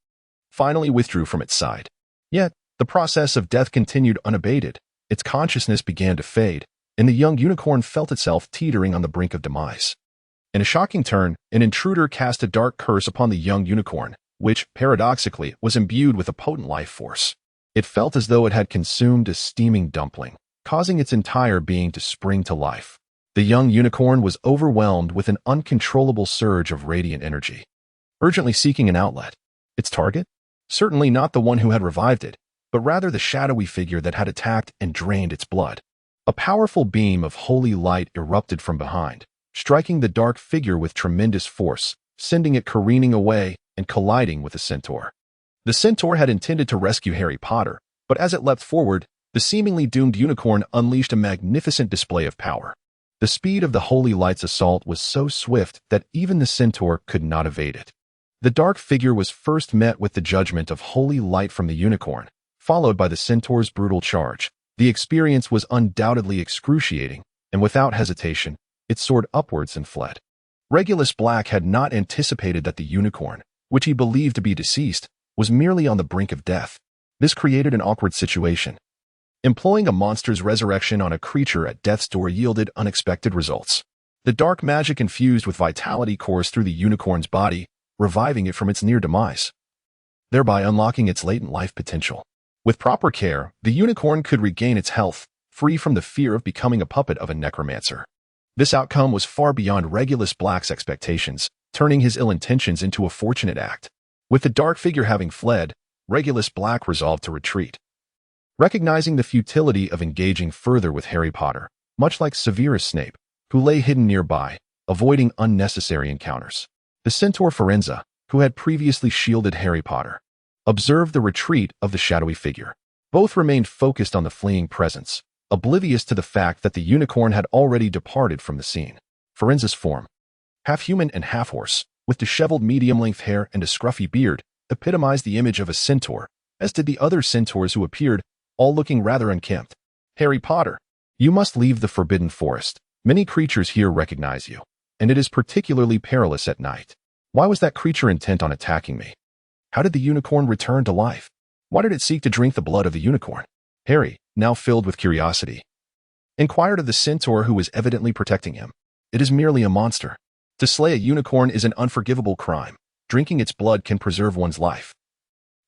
finally withdrew from its side. Yet, the process of death continued unabated. Its consciousness began to fade, and the young unicorn felt itself teetering on the brink of demise. In a shocking turn, an intruder cast a dark curse upon the young unicorn, which, paradoxically, was imbued with a potent life force. It felt as though it had consumed a steaming dumpling, causing its entire being to spring to life. The young unicorn was overwhelmed with an uncontrollable surge of radiant energy, urgently seeking an outlet. Its target? Certainly not the one who had revived it, but rather the shadowy figure that had attacked and drained its blood. A powerful beam of holy light erupted from behind, striking the dark figure with tremendous force, sending it careening away and colliding with the centaur. The centaur had intended to rescue Harry Potter, but as it leapt forward, The seemingly doomed unicorn unleashed a magnificent display of power. The speed of the Holy Light's assault was so swift that even the centaur could not evade it. The dark figure was first met with the judgment of Holy Light from the unicorn, followed by the centaur's brutal charge. The experience was undoubtedly excruciating, and without hesitation, it soared upwards and fled. Regulus Black had not anticipated that the unicorn, which he believed to be deceased, was merely on the brink of death. This created an awkward situation. Employing a monster's resurrection on a creature at death's door yielded unexpected results. The dark magic infused with vitality coursed through the unicorn's body, reviving it from its near demise, thereby unlocking its latent life potential. With proper care, the unicorn could regain its health, free from the fear of becoming a puppet of a necromancer. This outcome was far beyond Regulus Black's expectations, turning his ill intentions into a fortunate act. With the dark figure having fled, Regulus Black resolved to retreat. Recognizing the futility of engaging further with Harry Potter, much like Severus Snape, who lay hidden nearby, avoiding unnecessary encounters, the centaur Firenze, who had previously shielded Harry Potter, observed the retreat of the shadowy figure. Both remained focused on the fleeing presence, oblivious to the fact that the unicorn had already departed from the scene. Firenze's form, half human and half horse, with disheveled medium-length hair and a scruffy beard, epitomized the image of a centaur, as did the other centaurs who appeared, all looking rather unkempt. Harry Potter, you must leave the Forbidden Forest. Many creatures here recognize you, and it is particularly perilous at night. Why was that creature intent on attacking me? How did the unicorn return to life? Why did it seek to drink the blood of the unicorn? Harry, now filled with curiosity, inquired of the centaur who was evidently protecting him. It is merely a monster. To slay a unicorn is an unforgivable crime. Drinking its blood can preserve one's life.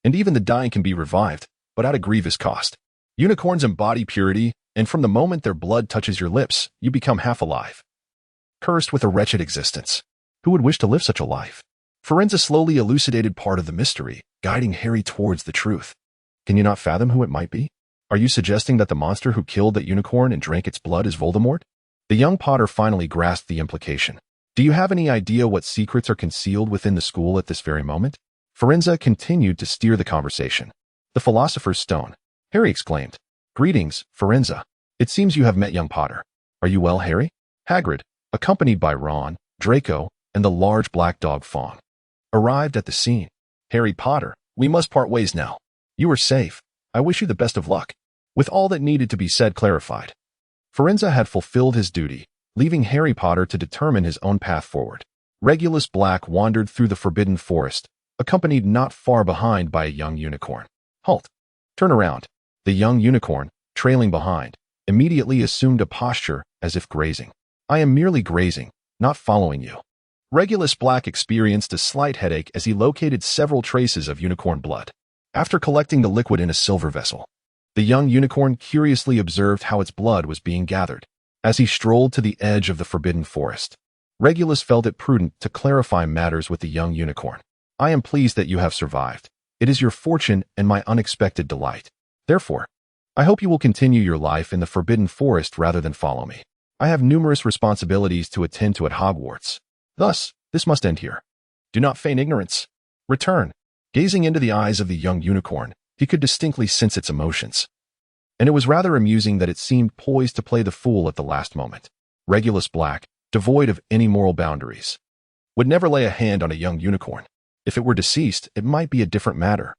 And even the dying can be revived, but at a grievous cost. Unicorns embody purity, and from the moment their blood touches your lips, you become half alive, cursed with a wretched existence. Who would wish to live such a life? Firenze slowly elucidated part of the mystery, guiding Harry towards the truth. Can you not fathom who it might be? Are you suggesting that the monster who killed that unicorn and drank its blood is Voldemort? The young Potter finally grasped the implication. Do you have any idea what secrets are concealed within the school at this very moment? Firenze continued to steer the conversation. The Philosopher's Stone, Harry exclaimed. Greetings, Firenze. It seems you have met young Potter. Are you well, Harry? Hagrid, accompanied by Ron, Draco, and the large black dog Fawn, arrived at the scene. Harry Potter, we must part ways now. You are safe. I wish you the best of luck. With all that needed to be said clarified, Firenze had fulfilled his duty, leaving Harry Potter to determine his own path forward. Regulus Black wandered through the Forbidden Forest, accompanied not far behind by a young unicorn. Halt. Turn around. The young unicorn, trailing behind, immediately assumed a posture as if grazing. I am merely grazing, not following you. Regulus Black experienced a slight headache as he located several traces of unicorn blood. After collecting the liquid in a silver vessel, the young unicorn curiously observed how its blood was being gathered. As he strolled to the edge of the Forbidden Forest, Regulus felt it prudent to clarify matters with the young unicorn. I am pleased that you have survived. It is your fortune and my unexpected delight. Therefore, I hope you will continue your life in the Forbidden Forest rather than follow me. I have numerous responsibilities to attend to at Hogwarts. Thus, this must end here. Do not feign ignorance. Return. Gazing into the eyes of the young unicorn, he could distinctly sense its emotions. And it was rather amusing that it seemed poised to play the fool at the last moment. Regulus Black, devoid of any moral boundaries, would never lay a hand on a young unicorn. If it were deceased, it might be a different matter,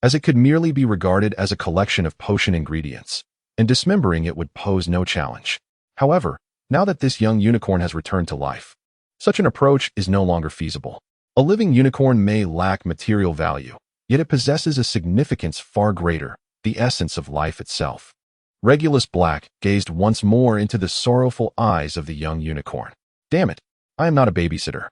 as it could merely be regarded as a collection of potion ingredients, and dismembering it would pose no challenge. However, now that this young unicorn has returned to life, such an approach is no longer feasible. A living unicorn may lack material value, yet it possesses a significance far greater, the essence of life itself. Regulus Black gazed once more into the sorrowful eyes of the young unicorn. Damn it, I am not a babysitter.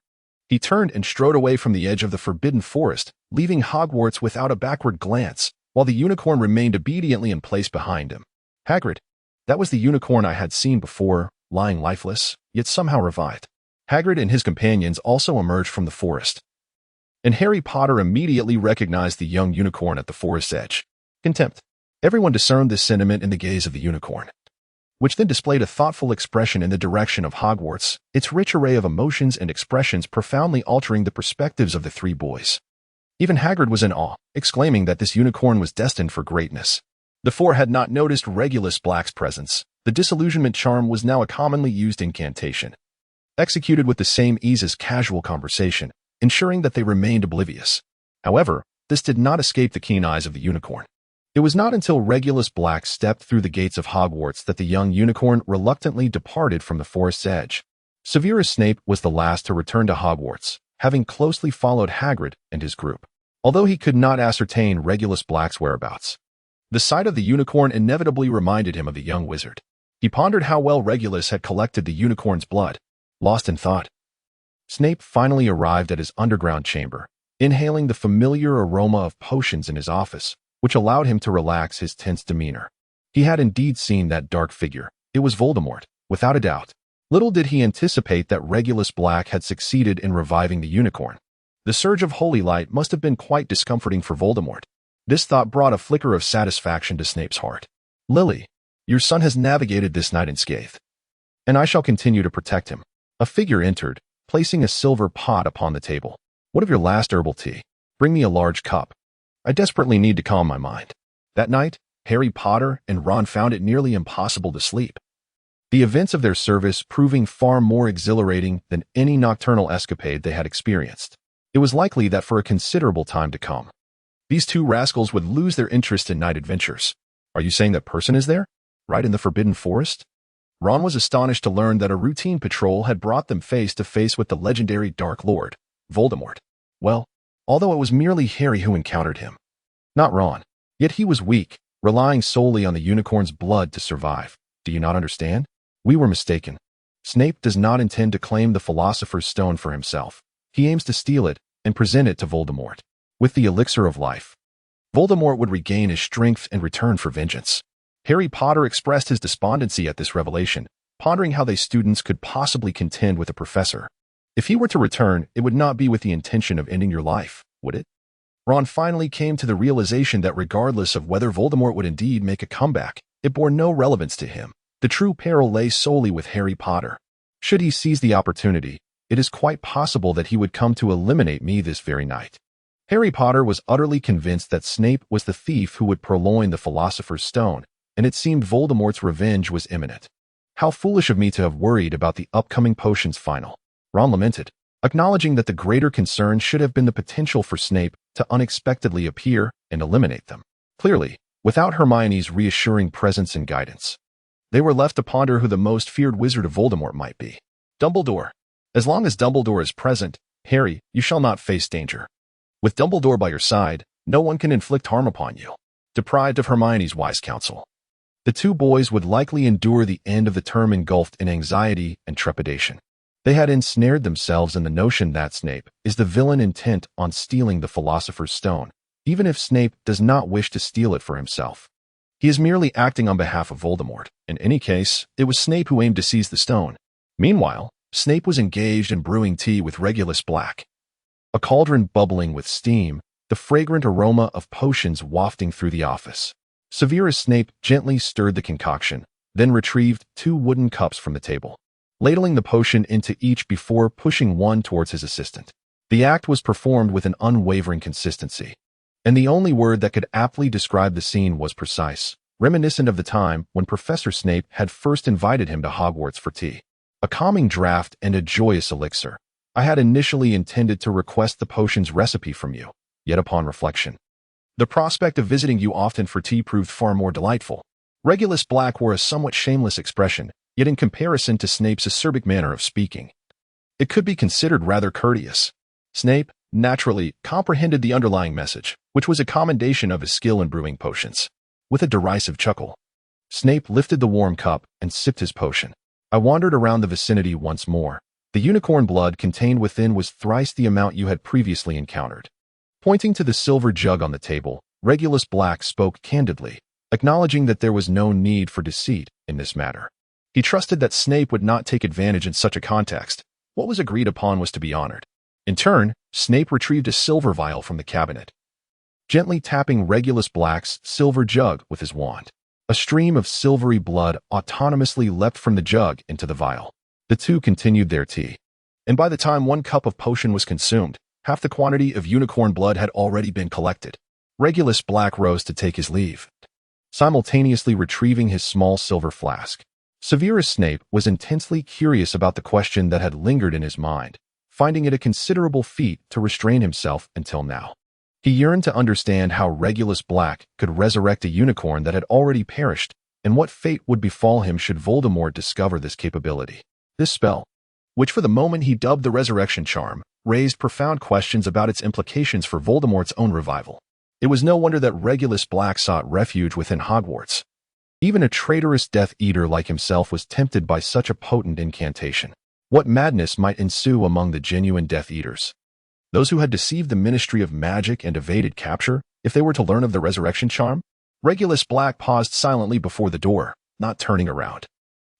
He turned and strode away from the edge of the Forbidden Forest, leaving Hogwarts without a backward glance, while the unicorn remained obediently in place behind him. Hagrid, that was the unicorn I had seen before, lying lifeless, yet somehow revived. Hagrid and his companions also emerged from the forest, and Harry Potter immediately recognized the young unicorn at the forest's edge. Contempt. Everyone discerned this sentiment in the gaze of the unicorn, which then displayed a thoughtful expression in the direction of Hogwarts, its rich array of emotions and expressions profoundly altering the perspectives of the three boys. Even Hagrid was in awe, exclaiming that this unicorn was destined for greatness. The four had not noticed Regulus Black's presence. The disillusionment charm was now a commonly used incantation, executed with the same ease as casual conversation, ensuring that they remained oblivious. However, this did not escape the keen eyes of the unicorn. It was not until Regulus Black stepped through the gates of Hogwarts that the young unicorn reluctantly departed from the forest's edge. Severus Snape was the last to return to Hogwarts, having closely followed Hagrid and his group. Although he could not ascertain Regulus Black's whereabouts, the sight of the unicorn inevitably reminded him of the young wizard. He pondered how well Regulus had collected the unicorn's blood. Lost in thought, Snape finally arrived at his underground chamber, inhaling the familiar aroma of potions in his office, which allowed him to relax his tense demeanor. He had indeed seen that dark figure. It was Voldemort, without a doubt. Little did he anticipate that Regulus Black had succeeded in reviving the unicorn. The surge of holy light must have been quite discomforting for Voldemort. This thought brought a flicker of satisfaction to Snape's heart. Lily, your son has navigated this night unscathed, and I shall continue to protect him. A figure entered, placing a silver pot upon the table. What of your last herbal tea? Bring me a large cup. I desperately need to calm my mind. That night, Harry Potter and Ron found it nearly impossible to sleep, the events of their service proving far more exhilarating than any nocturnal escapade they had experienced. It was likely that for a considerable time to come, these two rascals would lose their interest in night adventures. Are you saying that person is there? Right in the Forbidden Forest? Ron was astonished to learn that a routine patrol had brought them face to face with the legendary Dark Lord, Voldemort. Well, although it was merely Harry who encountered him, not Ron. Yet he was weak, relying solely on the unicorn's blood to survive. Do you not understand? We were mistaken. Snape does not intend to claim the Philosopher's Stone for himself. He aims to steal it and present it to Voldemort. With the elixir of life, Voldemort would regain his strength and return for vengeance. Harry Potter expressed his despondency at this revelation, pondering how they students could possibly contend with a professor. If he were to return, it would not be with the intention of ending your life, would it? Ron finally came to the realization that regardless of whether Voldemort would indeed make a comeback, it bore no relevance to him. The true peril lay solely with Harry Potter. Should he seize the opportunity, it is quite possible that he would come to eliminate me this very night. Harry Potter was utterly convinced that Snape was the thief who would purloin the Philosopher's Stone, and it seemed Voldemort's revenge was imminent. How foolish of me to have worried about the upcoming potions final, Ron lamented, acknowledging that the greater concern should have been the potential for Snape to unexpectedly appear and eliminate them. Clearly, without Hermione's reassuring presence and guidance, they were left to ponder who the most feared wizard of Voldemort might be. Dumbledore. As long as Dumbledore is present, Harry, you shall not face danger. With Dumbledore by your side, no one can inflict harm upon you. Deprived of Hermione's wise counsel, the two boys would likely endure the end of the term engulfed in anxiety and trepidation. They had ensnared themselves in the notion that Snape is the villain intent on stealing the Philosopher's Stone, even if Snape does not wish to steal it for himself. He is merely acting on behalf of Voldemort. In any case, it was Snape who aimed to seize the stone. Meanwhile, Snape was engaged in brewing tea with Regulus Black, a cauldron bubbling with steam, the fragrant aroma of potions wafting through the office. Severus Snape gently stirred the concoction, then retrieved 2 wooden cups from the table, ladling the potion into each before pushing one towards his assistant. The act was performed with an unwavering consistency, and the only word that could aptly describe the scene was precise, reminiscent of the time when Professor Snape had first invited him to Hogwarts for tea. A calming draught and a joyous elixir. I had initially intended to request the potion's recipe from you, yet upon reflection, the prospect of visiting you often for tea proved far more delightful. Regulus Black wore a somewhat shameless expression, yet in comparison to Snape's acerbic manner of speaking, it could be considered rather courteous. Snape, naturally, comprehended the underlying message, which was a commendation of his skill in brewing potions. With a derisive chuckle, Snape lifted the warm cup and sipped his potion. I wandered around the vicinity once more. The unicorn blood contained within was thrice the amount you had previously encountered. Pointing to the silver jug on the table, Regulus Black spoke candidly, acknowledging that there was no need for deceit in this matter. He trusted that Snape would not take advantage in such a context. What was agreed upon was to be honored. In turn, Snape retrieved a silver vial from the cabinet, gently tapping Regulus Black's silver jug with his wand. A stream of silvery blood autonomously leapt from the jug into the vial. The two continued their tea, and by the time 1 cup of potion was consumed, half the quantity of unicorn blood had already been collected. Regulus Black rose to take his leave. simultaneously retrieving his small silver flask. Severus Snape was intensely curious about the question that had lingered in his mind, finding it a considerable feat to restrain himself until now. He yearned to understand how Regulus Black could resurrect a unicorn that had already perished, and what fate would befall him should Voldemort discover this capability. This spell, which for the moment he dubbed the Resurrection Charm, raised profound questions about its implications for Voldemort's own revival. It was no wonder that Regulus Black sought refuge within Hogwarts. Even a traitorous Death Eater like himself was tempted by such a potent incantation. What madness might ensue among the genuine Death Eaters? Those who had deceived the Ministry of Magic and evaded capture, if they were to learn of the Resurrection Charm? Regulus Black paused silently before the door, not turning around.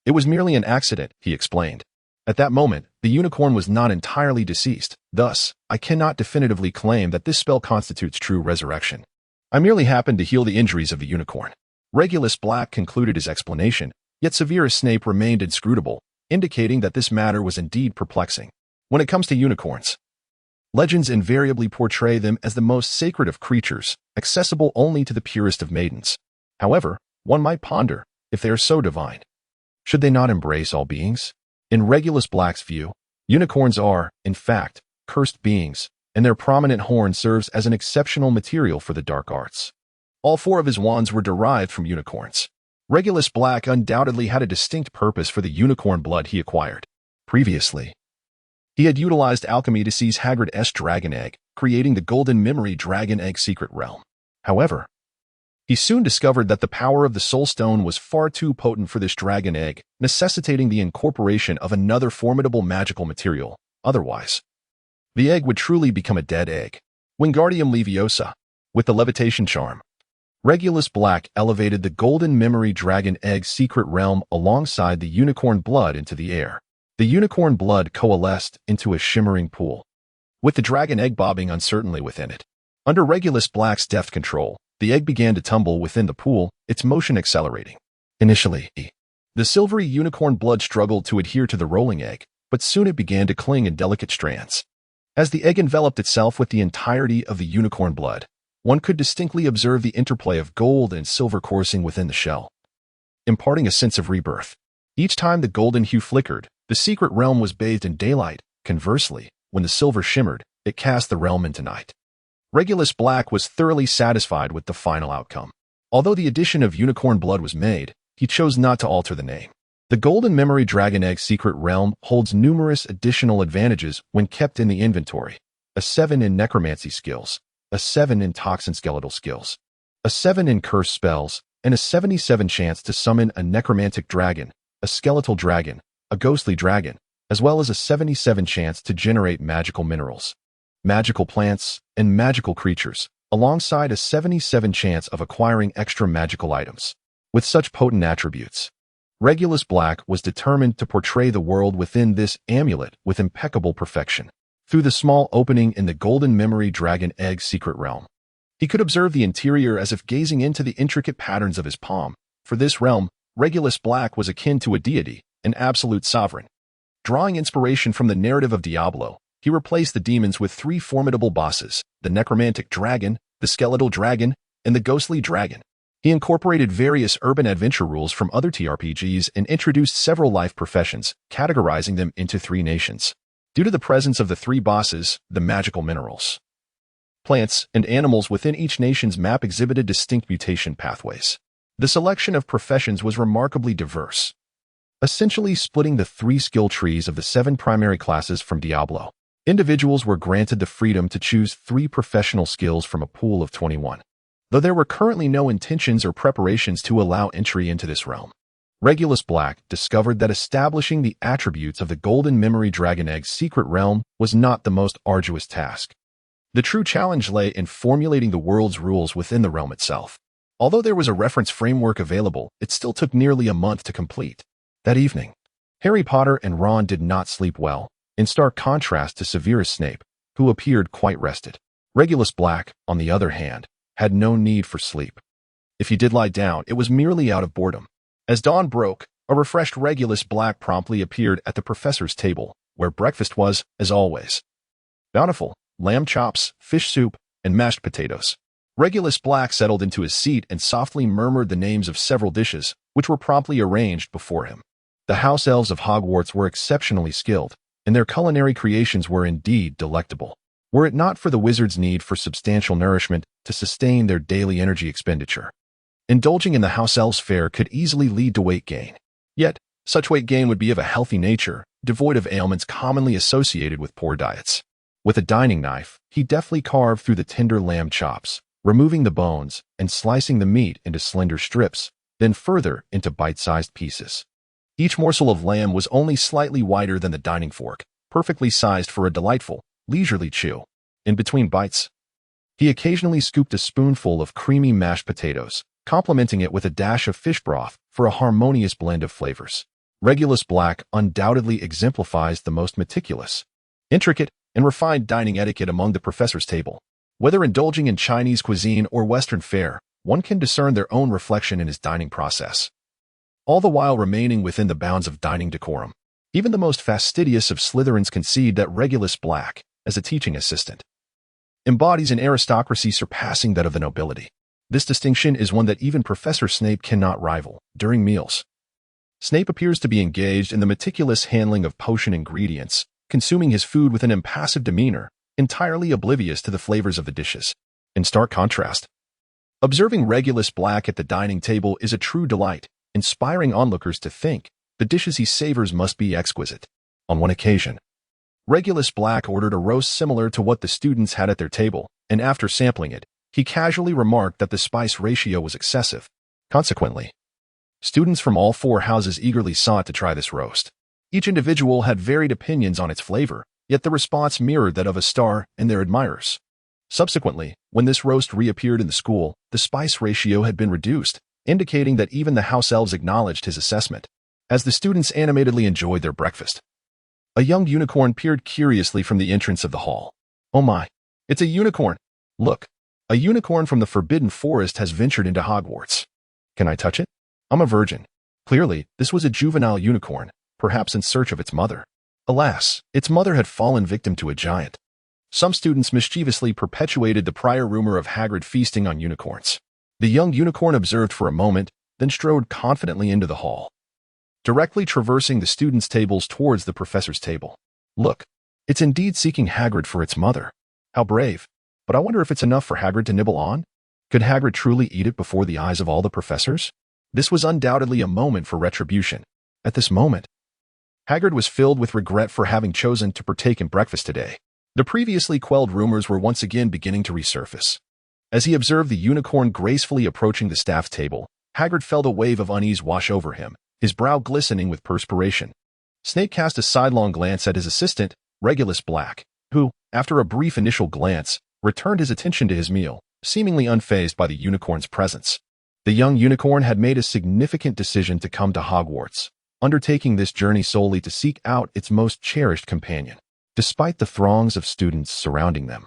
It was merely an accident, he explained. At that moment, the unicorn was not entirely deceased. Thus, I cannot definitively claim that this spell constitutes true resurrection. I merely happened to heal the injuries of the unicorn. Regulus Black concluded his explanation, yet Severus Snape remained inscrutable, indicating that this matter was indeed perplexing. When it comes to unicorns, legends invariably portray them as the most sacred of creatures, accessible only to the purest of maidens. However, one might ponder, if they are so divine, should they not embrace all beings? In Regulus Black's view, unicorns are, in fact, cursed beings, and their prominent horn serves as an exceptional material for the dark arts. All 4 of his wands were derived from unicorns. Regulus Black undoubtedly had a distinct purpose for the unicorn blood he acquired. Previously, he had utilized alchemy to seize Hagrid's dragon egg, creating the Golden Memory Dragon Egg secret realm. However, he soon discovered that the power of the Soul Stone was far too potent for this dragon egg, necessitating the incorporation of another formidable magical material. Otherwise, the egg would truly become a dead egg. Wingardium Leviosa. With the levitation charm, Regulus Black elevated the Golden Memory Dragon Egg secret realm alongside the unicorn blood into the air. The unicorn blood coalesced into a shimmering pool, with the dragon egg bobbing uncertainly within it. Under Regulus Black's deft control, the egg began to tumble within the pool, its motion accelerating. Initially, the silvery unicorn blood struggled to adhere to the rolling egg, but soon it began to cling in delicate strands. As the egg enveloped itself with the entirety of the unicorn blood, one could distinctly observe the interplay of gold and silver coursing within the shell, imparting a sense of rebirth. Each time the golden hue flickered, the secret realm was bathed in daylight. Conversely, when the silver shimmered, it cast the realm into night. Regulus Black was thoroughly satisfied with the final outcome. Although the addition of unicorn blood was made, he chose not to alter the name. The Golden Memory Dragon Egg secret realm holds numerous additional advantages when kept in the inventory. A 7 in necromancy skills, a 7 in toxin skeletal skills, a 7 in curse spells, and a 77 chance to summon a necromantic dragon, a skeletal dragon, a ghostly dragon, as well as a 77 chance to generate magical minerals, magical plants, and magical creatures, alongside a 77 chance of acquiring extra magical items. With such potent attributes, Regulus Black was determined to portray the world within this amulet with impeccable perfection. Through the small opening in the Golden Memory Dragon Egg secret realm, he could observe the interior as if gazing into the intricate patterns of his palm. For this realm, Regulus Black was akin to a deity, an absolute sovereign. Drawing inspiration from the narrative of Diablo, he replaced the demons with 3 formidable bosses: the necromantic dragon, the skeletal dragon, and the ghostly dragon. He incorporated various urban adventure rules from other TRPGs and introduced several life professions, categorizing them into 3 nations. Due to the presence of the 3 bosses, the magical minerals, plants, and animals within each nation's map exhibited distinct mutation pathways. The selection of professions was remarkably diverse, essentially splitting the 3 skill trees of the 7 primary classes from Diablo. Individuals were granted the freedom to choose 3 professional skills from a pool of 21, though there were currently no intentions or preparations to allow entry into this realm. Regulus Black discovered that establishing the attributes of the Golden Memory Dragon Egg secret realm was not the most arduous task. The true challenge lay in formulating the world's rules within the realm itself. Although there was a reference framework available, it still took nearly a month to complete. That evening, Harry Potter and Ron did not sleep well, in stark contrast to Severus Snape, who appeared quite rested. Regulus Black, on the other hand, had no need for sleep. If he did lie down, it was merely out of boredom. As dawn broke, a refreshed Regulus Black promptly appeared at the professor's table, where breakfast was, as always, bountiful: lamb chops, fish soup, and mashed potatoes. Regulus Black settled into his seat and softly murmured the names of several dishes, which were promptly arranged before him. The house elves of Hogwarts were exceptionally skilled, and their culinary creations were indeed delectable. Were it not for the wizard's need for substantial nourishment to sustain their daily energy expenditure. Indulging in the house elves' fare could easily lead to weight gain. Yet, such weight gain would be of a healthy nature, devoid of ailments commonly associated with poor diets. With a dining knife, he deftly carved through the tender lamb chops, removing the bones and slicing the meat into slender strips, then further into bite-sized pieces. Each morsel of lamb was only slightly wider than the dining fork, perfectly sized for a delightful, leisurely chew. In between bites, he occasionally scooped a spoonful of creamy mashed potatoes, complementing it with a dash of fish broth for a harmonious blend of flavors. Regulus Black undoubtedly exemplifies the most meticulous, intricate, and refined dining etiquette among the professor's table. Whether indulging in Chinese cuisine or Western fare, one can discern their own reflection in his dining process, all the while remaining within the bounds of dining decorum. Even the most fastidious of Slytherins concede that Regulus Black, as a teaching assistant, embodies an aristocracy surpassing that of the nobility. This distinction is one that even Professor Snape cannot rival. During meals, Snape appears to be engaged in the meticulous handling of potion ingredients, consuming his food with an impassive demeanor, entirely oblivious to the flavors of the dishes. In stark contrast, observing Regulus Black at the dining table is a true delight, inspiring onlookers to think the dishes he savors must be exquisite. On one occasion, Regulus Black ordered a roast similar to what the students had at their table, and after sampling it, he casually remarked that the spice ratio was excessive. Consequently, students from all four houses eagerly sought to try this roast. Each individual had varied opinions on its flavor, yet the response mirrored that of a star and their admirers. Subsequently, when this roast reappeared in the school, the spice ratio had been reduced, indicating that even the house elves acknowledged his assessment. As the students animatedly enjoyed their breakfast, a young unicorn peered curiously from the entrance of the hall. "Oh my, it's a unicorn! Look, a unicorn from the Forbidden Forest has ventured into Hogwarts. Can I touch it? I'm a virgin." Clearly, this was a juvenile unicorn, perhaps in search of its mother. Alas, its mother had fallen victim to a giant. Some students mischievously perpetuated the prior rumor of Hagrid feasting on unicorns. The young unicorn observed for a moment, then strode confidently into the hall, directly traversing the students' tables towards the professor's table. "Look, it's indeed seeking Hagrid for its mother. How brave. But I wonder if it's enough for Hagrid to nibble on? Could Hagrid truly eat it before the eyes of all the professors?" This was undoubtedly a moment for retribution. At this moment, Hagrid was filled with regret for having chosen to partake in breakfast today. The previously quelled rumors were once again beginning to resurface. As he observed the unicorn gracefully approaching the staff table, Hagrid felt a wave of unease wash over him, his brow glistening with perspiration. Snape cast a sidelong glance at his assistant, Regulus Black, who, after a brief initial glance, returned his attention to his meal, seemingly unfazed by the unicorn's presence. The young unicorn had made a significant decision to come to Hogwarts, undertaking this journey solely to seek out its most cherished companion. Despite the throngs of students surrounding them,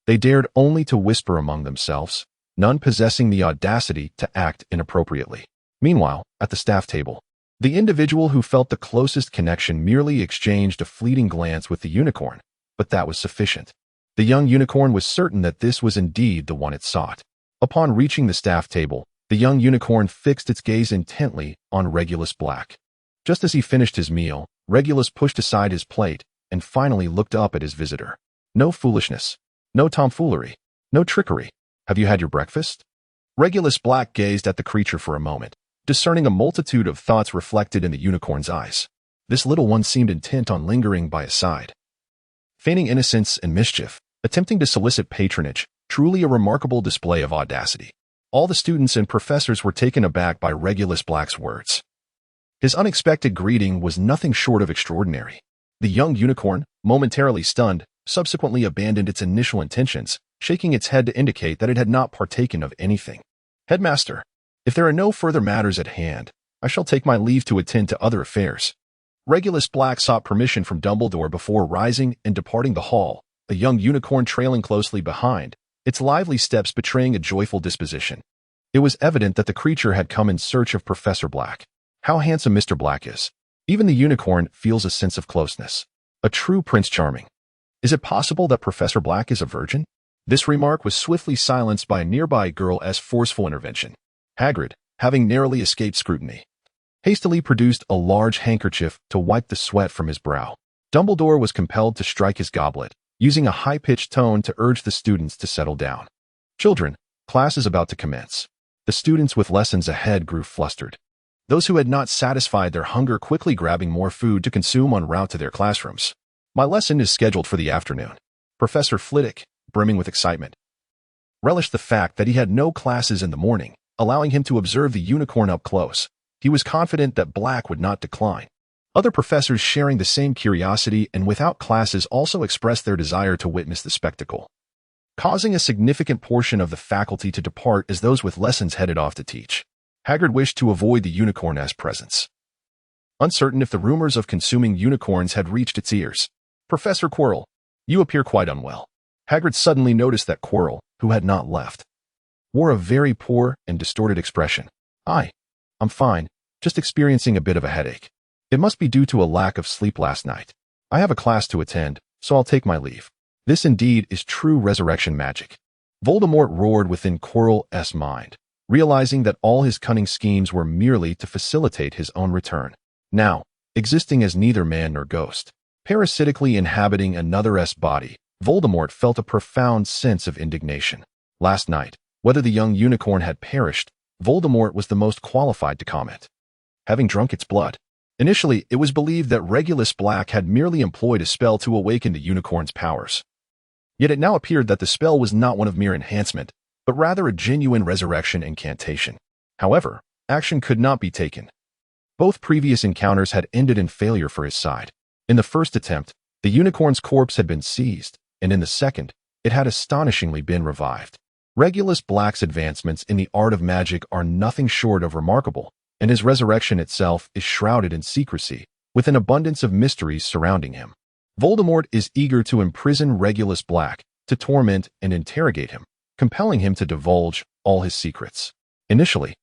they dared only to whisper among themselves, none possessing the audacity to act inappropriately. Meanwhile, at the staff table, the individual who felt the closest connection merely exchanged a fleeting glance with the unicorn, but that was sufficient. The young unicorn was certain that this was indeed the one it sought. Upon reaching the staff table, the young unicorn fixed its gaze intently on Regulus Black. Just as he finished his meal, Regulus pushed aside his plate and finally looked up at his visitor. "No foolishness. No tomfoolery. No trickery. Have you had your breakfast?" Regulus Black gazed at the creature for a moment, discerning a multitude of thoughts reflected in the unicorn's eyes. This little one seemed intent on lingering by his side, feigning innocence and mischief, attempting to solicit patronage, truly a remarkable display of audacity. All the students and professors were taken aback by Regulus Black's words. His unexpected greeting was nothing short of extraordinary. The young unicorn, momentarily stunned, subsequently abandoned its initial intentions, shaking its head to indicate that it had not partaken of anything. "Headmaster, if there are no further matters at hand, I shall take my leave to attend to other affairs." Regulus Black sought permission from Dumbledore before rising and departing the hall, a young unicorn trailing closely behind, its lively steps betraying a joyful disposition. It was evident that the creature had come in search of Professor Black. How handsome Mr. Black is. Even the unicorn feels a sense of closeness. A true Prince Charming. Is it possible that Professor Black is a virgin? This remark was swiftly silenced by a nearby girl's forceful intervention. Hagrid, having narrowly escaped scrutiny, hastily produced a large handkerchief to wipe the sweat from his brow. Dumbledore was compelled to strike his goblet, using a high-pitched tone to urge the students to settle down. Children, class is about to commence. The students with lessons ahead grew flustered. Those who had not satisfied their hunger quickly grabbing more food to consume en route to their classrooms. My lesson is scheduled for the afternoon. Professor Flitwick, brimming with excitement, relished the fact that he had no classes in the morning, allowing him to observe the unicorn up close. He was confident that Black would not decline. Other professors sharing the same curiosity and without classes also expressed their desire to witness the spectacle, causing a significant portion of the faculty to depart as those with lessons headed off to teach. Hagrid wished to avoid the unicorn's presence, uncertain if the rumors of consuming unicorns had reached its ears. Professor Quirrell, you appear quite unwell. Hagrid suddenly noticed that Quirrell, who had not left, wore a very poor and distorted expression. I'm fine, just experiencing a bit of a headache. It must be due to a lack of sleep last night. I have a class to attend, so I'll take my leave. This indeed is true resurrection magic. Voldemort roared within Quirrell's mind, realizing that all his cunning schemes were merely to facilitate his own return. Now, existing as neither man nor ghost, parasitically inhabiting another's body, Voldemort felt a profound sense of indignation. Last night, whether the young unicorn had perished, Voldemort was the most qualified to comment. Having drunk its blood, initially it was believed that Regulus Black had merely employed a spell to awaken the unicorn's powers. Yet it now appeared that the spell was not one of mere enhancement, but rather a genuine resurrection incantation. However, action could not be taken. Both previous encounters had ended in failure for his side. In the first attempt, the unicorn's corpse had been seized, and in the second, it had astonishingly been revived. Regulus Black's advancements in the art of magic are nothing short of remarkable, and his resurrection itself is shrouded in secrecy, with an abundance of mysteries surrounding him. Voldemort is eager to imprison Regulus Black, to torment and interrogate him, compelling him to divulge all his secrets. Initially,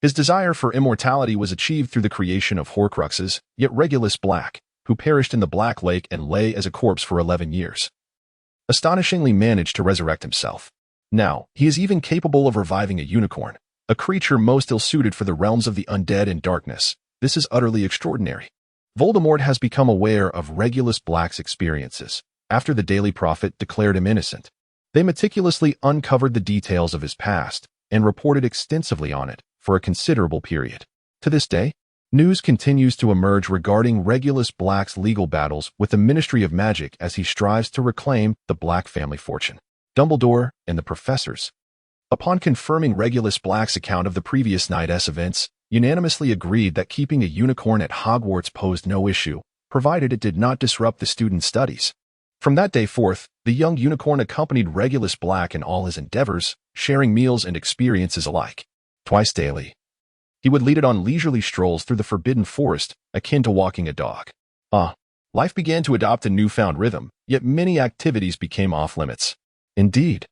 his desire for immortality was achieved through the creation of Horcruxes, yet Regulus Black, who perished in the Black Lake and lay as a corpse for 11 years, astonishingly managed to resurrect himself. Now, he is even capable of reviving a unicorn, a creature most ill-suited for the realms of the undead and darkness. This is utterly extraordinary. Voldemort has become aware of Regulus Black's experiences after the Daily Prophet declared him innocent. They meticulously uncovered the details of his past and reported extensively on it for a considerable period. To this day, news continues to emerge regarding Regulus Black's legal battles with the Ministry of Magic as he strives to reclaim the Black family fortune. Dumbledore and the professors, upon confirming Regulus Black's account of the previous night's events, unanimously agreed that keeping a unicorn at Hogwarts posed no issue, provided it did not disrupt the students' studies. From that day forth, the young unicorn accompanied Regulus Black in all his endeavors, sharing meals and experiences alike. Twice daily, he would lead it on leisurely strolls through the forbidden forest, akin to walking a dog. Life began to adopt a newfound rhythm, yet many activities became off-limits. Indeed,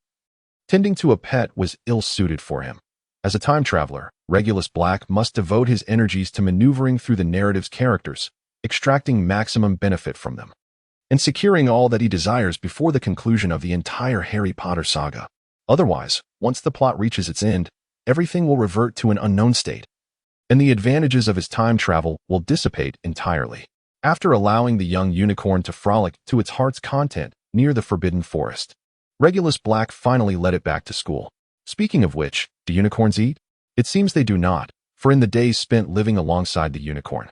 tending to a pet was ill-suited for him. As a time traveler, Regulus Black must devote his energies to maneuvering through the narrative's characters, extracting maximum benefit from them, and securing all that he desires before the conclusion of the entire Harry Potter saga. Otherwise, once the plot reaches its end, everything will revert to an unknown state, and the advantages of his time travel will dissipate entirely. After allowing the young unicorn to frolic to its heart's content near the forbidden forest, Regulus Black finally led it back to school. Speaking of which, do unicorns eat? It seems they do not, for in the days spent living alongside the unicorn,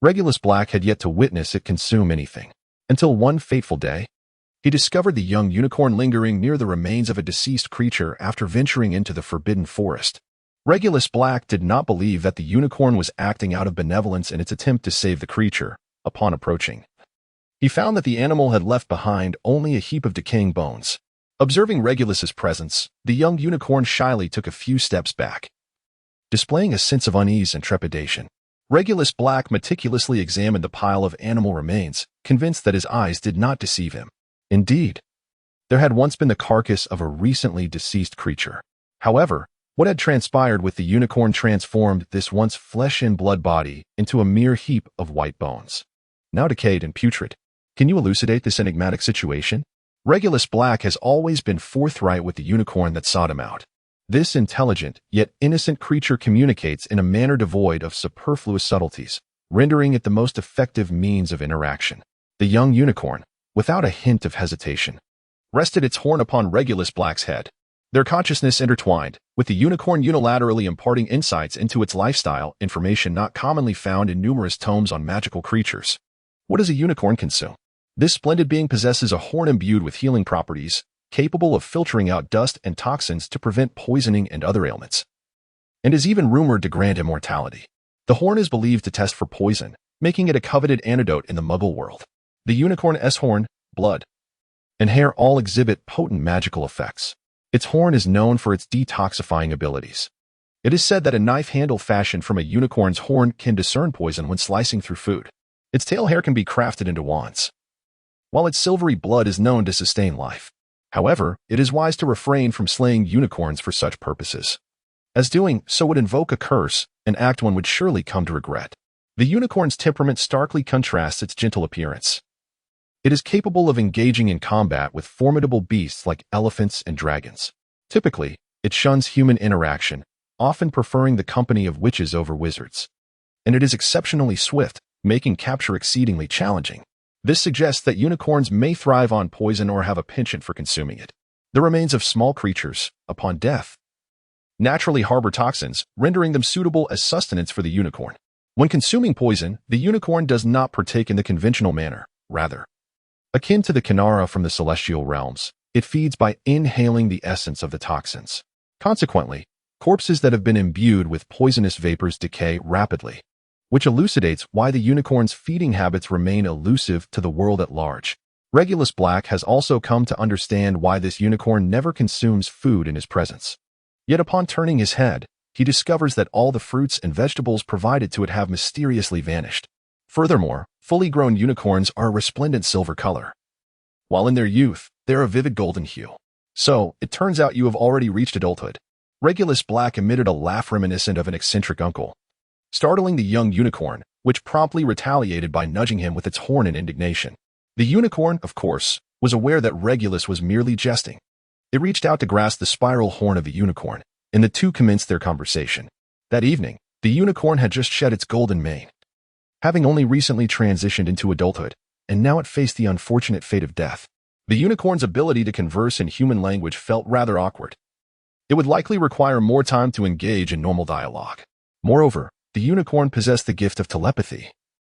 Regulus Black had yet to witness it consume anything. Until one fateful day, he discovered the young unicorn lingering near the remains of a deceased creature after venturing into the forbidden forest. Regulus Black did not believe that the unicorn was acting out of benevolence in its attempt to save the creature. Upon approaching, he found that the animal had left behind only a heap of decaying bones. Observing Regulus's presence, the young unicorn shyly took a few steps back, displaying a sense of unease and trepidation. Regulus Black meticulously examined the pile of animal remains, convinced that his eyes did not deceive him. Indeed, there had once been the carcass of a recently deceased creature. However, what had transpired with the unicorn transformed this once flesh and blood body into a mere heap of white bones, now decayed and putrid. Can you elucidate this enigmatic situation? Regulus Black has always been forthright with the unicorn that sought him out. This intelligent, yet innocent creature communicates in a manner devoid of superfluous subtleties, rendering it the most effective means of interaction. The young unicorn, without a hint of hesitation, rested its horn upon Regulus Black's head. Their consciousness intertwined, with the unicorn unilaterally imparting insights into its lifestyle, information not commonly found in numerous tomes on magical creatures. What does a unicorn consume? This splendid being possesses a horn imbued with healing properties, capable of filtering out dust and toxins to prevent poisoning and other ailments, and is even rumored to grant immortality. The horn is believed to test for poison, making it a coveted antidote in the Muggle world. The unicorn's horn, blood, and hair all exhibit potent magical effects. Its horn is known for its detoxifying abilities. It is said that a knife handle fashioned from a unicorn's horn can discern poison when slicing through food. Its tail hair can be crafted into wands, while its silvery blood is known to sustain life. However, it is wise to refrain from slaying unicorns for such purposes, as doing so would invoke a curse, an act one would surely come to regret. The unicorn's temperament starkly contrasts its gentle appearance. It is capable of engaging in combat with formidable beasts like elephants and dragons. Typically, it shuns human interaction, often preferring the company of witches over wizards. And it is exceptionally swift, making capture exceedingly challenging. This suggests that unicorns may thrive on poison or have a penchant for consuming it. The remains of small creatures, upon death, naturally harbor toxins, rendering them suitable as sustenance for the unicorn. When consuming poison, the unicorn does not partake in the conventional manner. Rather, akin to the Kinara from the celestial realms, it feeds by inhaling the essence of the toxins. Consequently, corpses that have been imbued with poisonous vapors decay rapidly, which elucidates why the unicorn's feeding habits remain elusive to the world at large. Regulus Black has also come to understand why this unicorn never consumes food in his presence. Yet upon turning his head, he discovers that all the fruits and vegetables provided to it have mysteriously vanished. Furthermore, fully grown unicorns are a resplendent silver color, while in their youth, they are a vivid golden hue. So, it turns out you have already reached adulthood. Regulus Black emitted a laugh reminiscent of an eccentric uncle, startling the young unicorn, which promptly retaliated by nudging him with its horn in indignation. The unicorn, of course, was aware that Regulus was merely jesting. It reached out to grasp the spiral horn of the unicorn, and the two commenced their conversation. That evening, the unicorn had just shed its golden mane, having only recently transitioned into adulthood, and now it faced the unfortunate fate of death. The unicorn's ability to converse in human language felt rather awkward. It would likely require more time to engage in normal dialogue. Moreover, the unicorn possessed the gift of telepathy,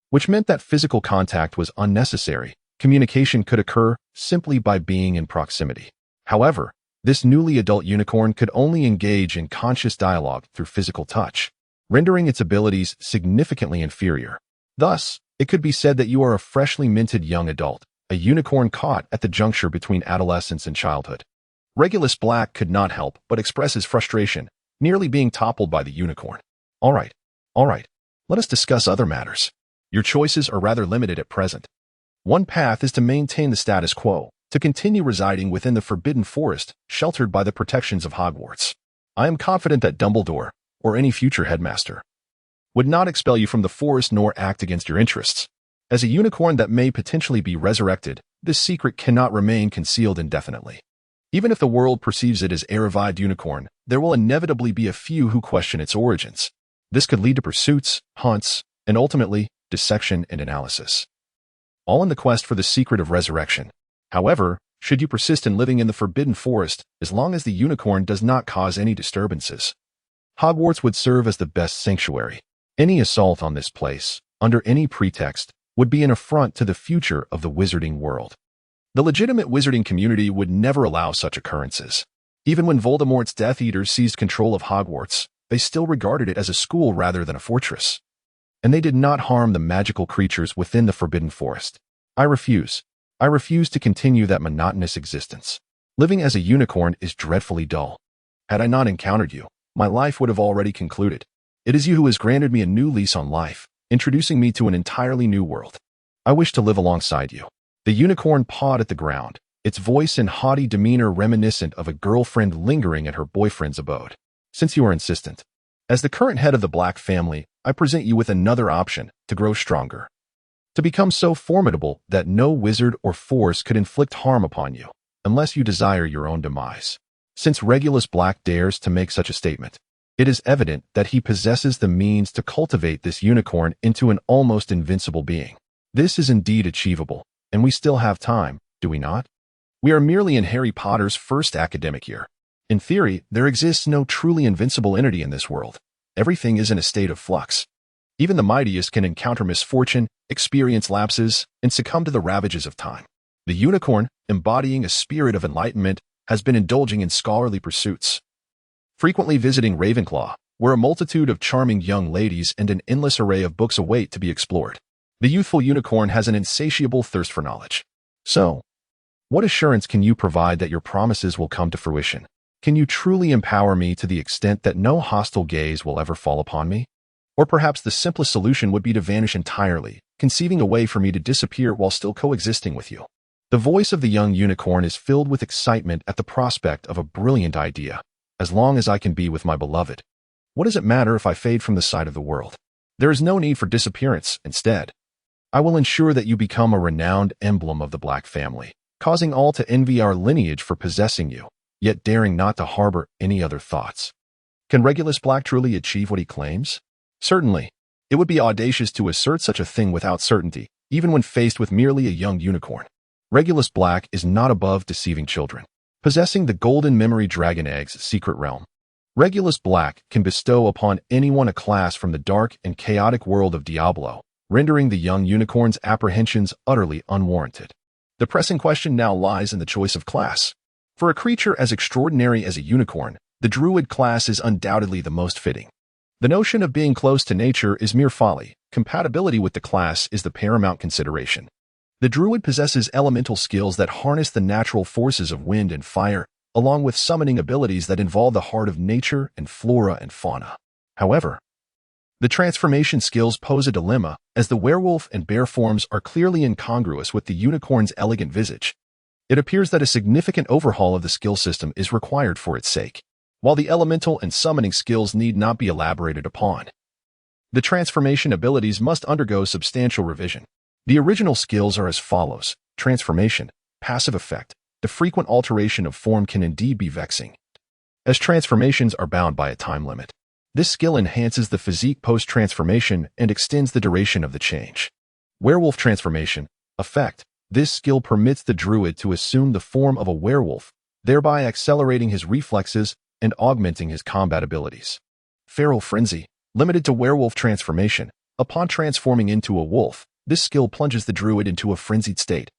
which meant that physical contact was unnecessary. Communication could occur simply by being in proximity. However, this newly adult unicorn could only engage in conscious dialogue through physical touch, rendering its abilities significantly inferior. Thus, it could be said that you are a freshly minted young adult, a unicorn caught at the juncture between adolescence and childhood. Regulus Black could not help but express his frustration, nearly being toppled by the unicorn. All right, let us discuss other matters. Your choices are rather limited at present. One path is to maintain the status quo, to continue residing within the Forbidden Forest, sheltered by the protections of Hogwarts. I am confident that Dumbledore, or any future headmaster, would not expel you from the forest nor act against your interests. As a unicorn that may potentially be resurrected, this secret cannot remain concealed indefinitely. Even if the world perceives it as a revived unicorn, there will inevitably be a few who question its origins. This could lead to pursuits, hunts, and ultimately, dissection and analysis, all in the quest for the secret of resurrection. However, should you persist in living in the Forbidden Forest, as long as the unicorn does not cause any disturbances, Hogwarts would serve as the best sanctuary. Any assault on this place, under any pretext, would be an affront to the future of the wizarding world. The legitimate wizarding community would never allow such occurrences. Even when Voldemort's Death Eaters seized control of Hogwarts, they still regarded it as a school rather than a fortress. And they did not harm the magical creatures within the Forbidden Forest. I refuse to continue that monotonous existence. Living as a unicorn is dreadfully dull. Had I not encountered you, my life would have already concluded. It is you who has granted me a new lease on life, introducing me to an entirely new world. I wish to live alongside you. The unicorn pawed at the ground, its voice and haughty demeanor reminiscent of a girlfriend lingering at her boyfriend's abode. Since you are insistent, as the current head of the Black family, I present you with another option to grow stronger. to become so formidable that no wizard or force could inflict harm upon you, unless you desire your own demise. Since Regulus Black dares to make such a statement, it is evident that he possesses the means to cultivate this unicorn into an almost invincible being. This is indeed achievable, and we still have time, do we not? We are merely in Harry Potter's first academic year. In theory, there exists no truly invincible entity in this world. Everything is in a state of flux. Even the mightiest can encounter misfortune, experience lapses, and succumb to the ravages of time. The unicorn, embodying a spirit of enlightenment, has been indulging in scholarly pursuits, frequently visiting Ravenclaw, where a multitude of charming young ladies and an endless array of books await to be explored. The youthful unicorn has an insatiable thirst for knowledge. So, what assurance can you provide that your promises will come to fruition? Can you truly empower me to the extent that no hostile gaze will ever fall upon me? Or perhaps the simplest solution would be to vanish entirely, conceiving a way for me to disappear while still coexisting with you. The voice of the young unicorn is filled with excitement at the prospect of a brilliant idea. As long as I can be with my beloved, what does it matter if I fade from the sight of the world? There is no need for disappearance. Instead, I will ensure that you become a renowned emblem of the Black family, causing all to envy our lineage for possessing you, yet daring not to harbor any other thoughts. Can Regulus Black truly achieve what he claims? Certainly. It would be audacious to assert such a thing without certainty, even when faced with merely a young unicorn. Regulus Black is not above deceiving children. Possessing the golden memory dragon egg's secret realm, Regulus Black can bestow upon anyone a class from the dark and chaotic world of Diablo, rendering the young unicorn's apprehensions utterly unwarranted. The pressing question now lies in the choice of class. For a creature as extraordinary as a unicorn, the druid class is undoubtedly the most fitting. The notion of being close to nature is mere folly. Compatibility with the class is the paramount consideration. The druid possesses elemental skills that harness the natural forces of wind and fire, along with summoning abilities that involve the heart of nature and flora and fauna. However, the transformation skills pose a dilemma, as the werewolf and bear forms are clearly incongruous with the unicorn's elegant visage. It appears that a significant overhaul of the skill system is required for its sake, while the elemental and summoning skills need not be elaborated upon. The transformation abilities must undergo substantial revision. The original skills are as follows: transformation, passive effect. The frequent alteration of form can indeed be vexing, as transformations are bound by a time limit. This skill enhances the physique post-transformation and extends the duration of the change. Werewolf transformation, effect. This skill permits the druid to assume the form of a werewolf, thereby accelerating his reflexes and augmenting his combat abilities. Feral frenzy, limited to werewolf transformation. Upon transforming into a wolf, this skill plunges the druid into a frenzied state,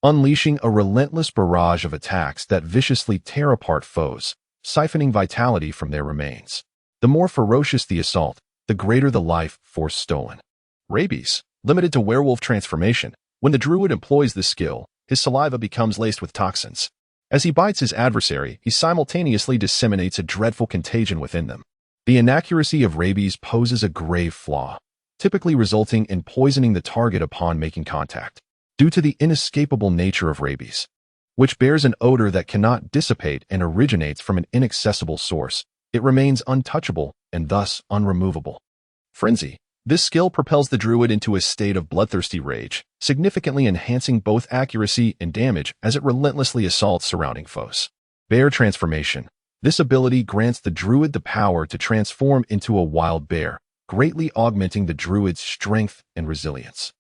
unleashing a relentless barrage of attacks that viciously tear apart foes, siphoning vitality from their remains. The more ferocious the assault, the greater the life force stolen. Rabies, limited to werewolf transformation. When the druid employs this skill, his saliva becomes laced with toxins. As he bites his adversary, he simultaneously disseminates a dreadful contagion within them. The inaccuracy of rabies poses a grave flaw, typically resulting in poisoning the target upon making contact. Due to the inescapable nature of rabies, which bears an odor that cannot dissipate and originates from an inaccessible source, it remains untouchable and thus unremovable. Frenzy. This skill propels the druid into a state of bloodthirsty rage, significantly enhancing both accuracy and damage as it relentlessly assaults surrounding foes. Bear transformation. This ability grants the druid the power to transform into a wild bear, greatly augmenting the druid's strength and resilience,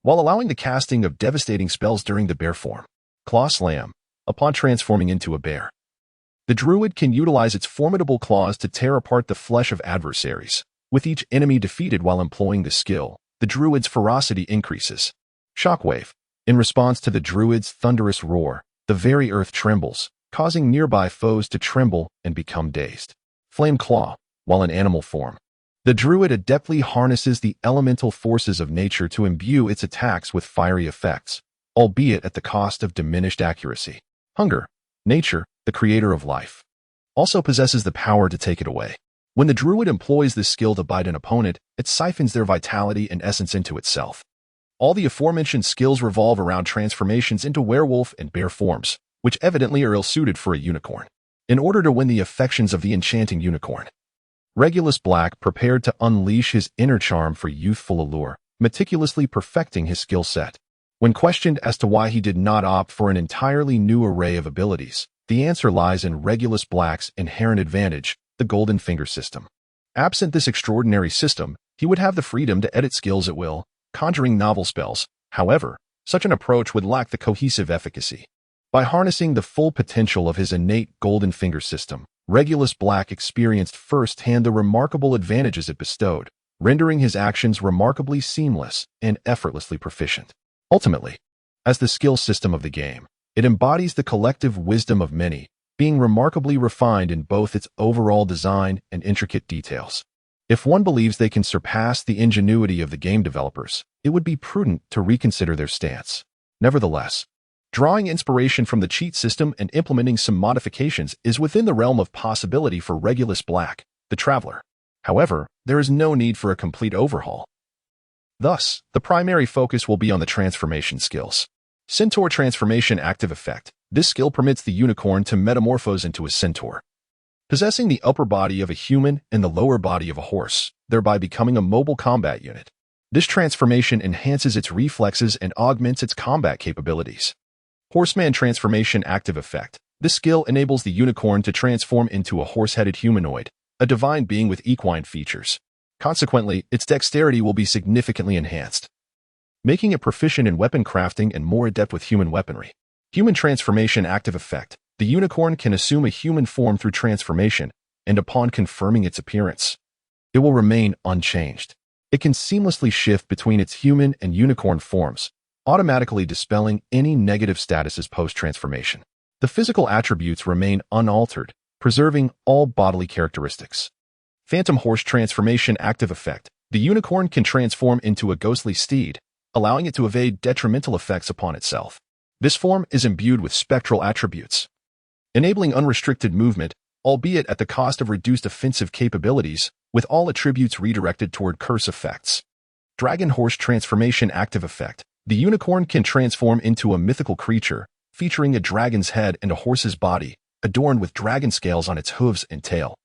while allowing the casting of devastating spells during the bear form. Claw Slam. Upon transforming into a bear, the druid can utilize its formidable claws to tear apart the flesh of adversaries. With each enemy defeated while employing the skill, the druid's ferocity increases. Shockwave. In response to the druid's thunderous roar, the very earth trembles, causing nearby foes to tremble and become dazed. Flame Claw. While in animal form, the druid adeptly harnesses the elemental forces of nature to imbue its attacks with fiery effects, albeit at the cost of diminished accuracy. Hunger. Nature, the creator of life, also possesses the power to take it away. When the druid employs this skill to bite an opponent, it siphons their vitality and essence into itself. All the aforementioned skills revolve around transformations into werewolf and bear forms, which evidently are ill-suited for a unicorn. In order to win the affections of the enchanting unicorn, Regulus Black prepared to unleash his inner charm for youthful allure, meticulously perfecting his skill set. When questioned as to why he did not opt for an entirely new array of abilities, the answer lies in Regulus Black's inherent advantage, the Golden Finger system. Absent this extraordinary system, he would have the freedom to edit skills at will, conjuring novel spells. However, such an approach would lack the cohesive efficacy. By harnessing the full potential of his innate Golden Finger system, Regulus Black experienced firsthand the remarkable advantages it bestowed, rendering his actions remarkably seamless and effortlessly proficient. Ultimately, as the skill system of the game, it embodies the collective wisdom of many, being remarkably refined in both its overall design and intricate details. If one believes they can surpass the ingenuity of the game developers, it would be prudent to reconsider their stance. Nevertheless, drawing inspiration from the cheat system and implementing some modifications is within the realm of possibility for Regulus Black, the Traveler. However, there is no need for a complete overhaul. Thus, the primary focus will be on the transformation skills. Centaur Transformation Active Effect. This skill permits the unicorn to metamorphose into a centaur, possessing the upper body of a human and the lower body of a horse, thereby becoming a mobile combat unit. This transformation enhances its reflexes and augments its combat capabilities. Horseman Transformation Active Effect. This skill enables the unicorn to transform into a horse-headed humanoid, a divine being with equine features. Consequently, its dexterity will be significantly enhanced, making it proficient in weapon crafting and more adept with human weaponry. Human Transformation Active Effect. The unicorn can assume a human form through transformation, and upon confirming its appearance, it will remain unchanged. It can seamlessly shift between its human and unicorn forms, automatically dispelling any negative statuses post-transformation. The physical attributes remain unaltered, preserving all bodily characteristics. Phantom Horse Transformation Active Effect. The unicorn can transform into a ghostly steed, allowing it to evade detrimental effects upon itself. This form is imbued with spectral attributes, enabling unrestricted movement, albeit at the cost of reduced offensive capabilities, with all attributes redirected toward curse effects. Dragon Horse Transformation Active Effect. The unicorn can transform into a mythical creature, featuring a dragon's head and a horse's body, adorned with dragon scales on its hooves and tail.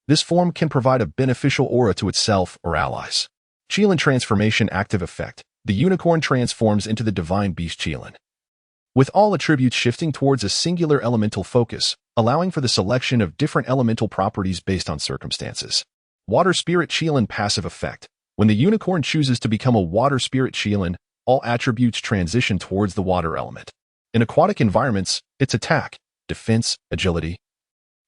This form can provide a beneficial aura to itself or allies. Chelan Transformation Active Effect. The unicorn transforms into the divine beast Chelan, with all attributes shifting towards a singular elemental focus, allowing for the selection of different elemental properties based on circumstances. Water Spirit Chelan Passive Effect. When the unicorn chooses to become a Water Spirit Chelan, all attributes transition towards the water element. In aquatic environments, its attack, defense, agility,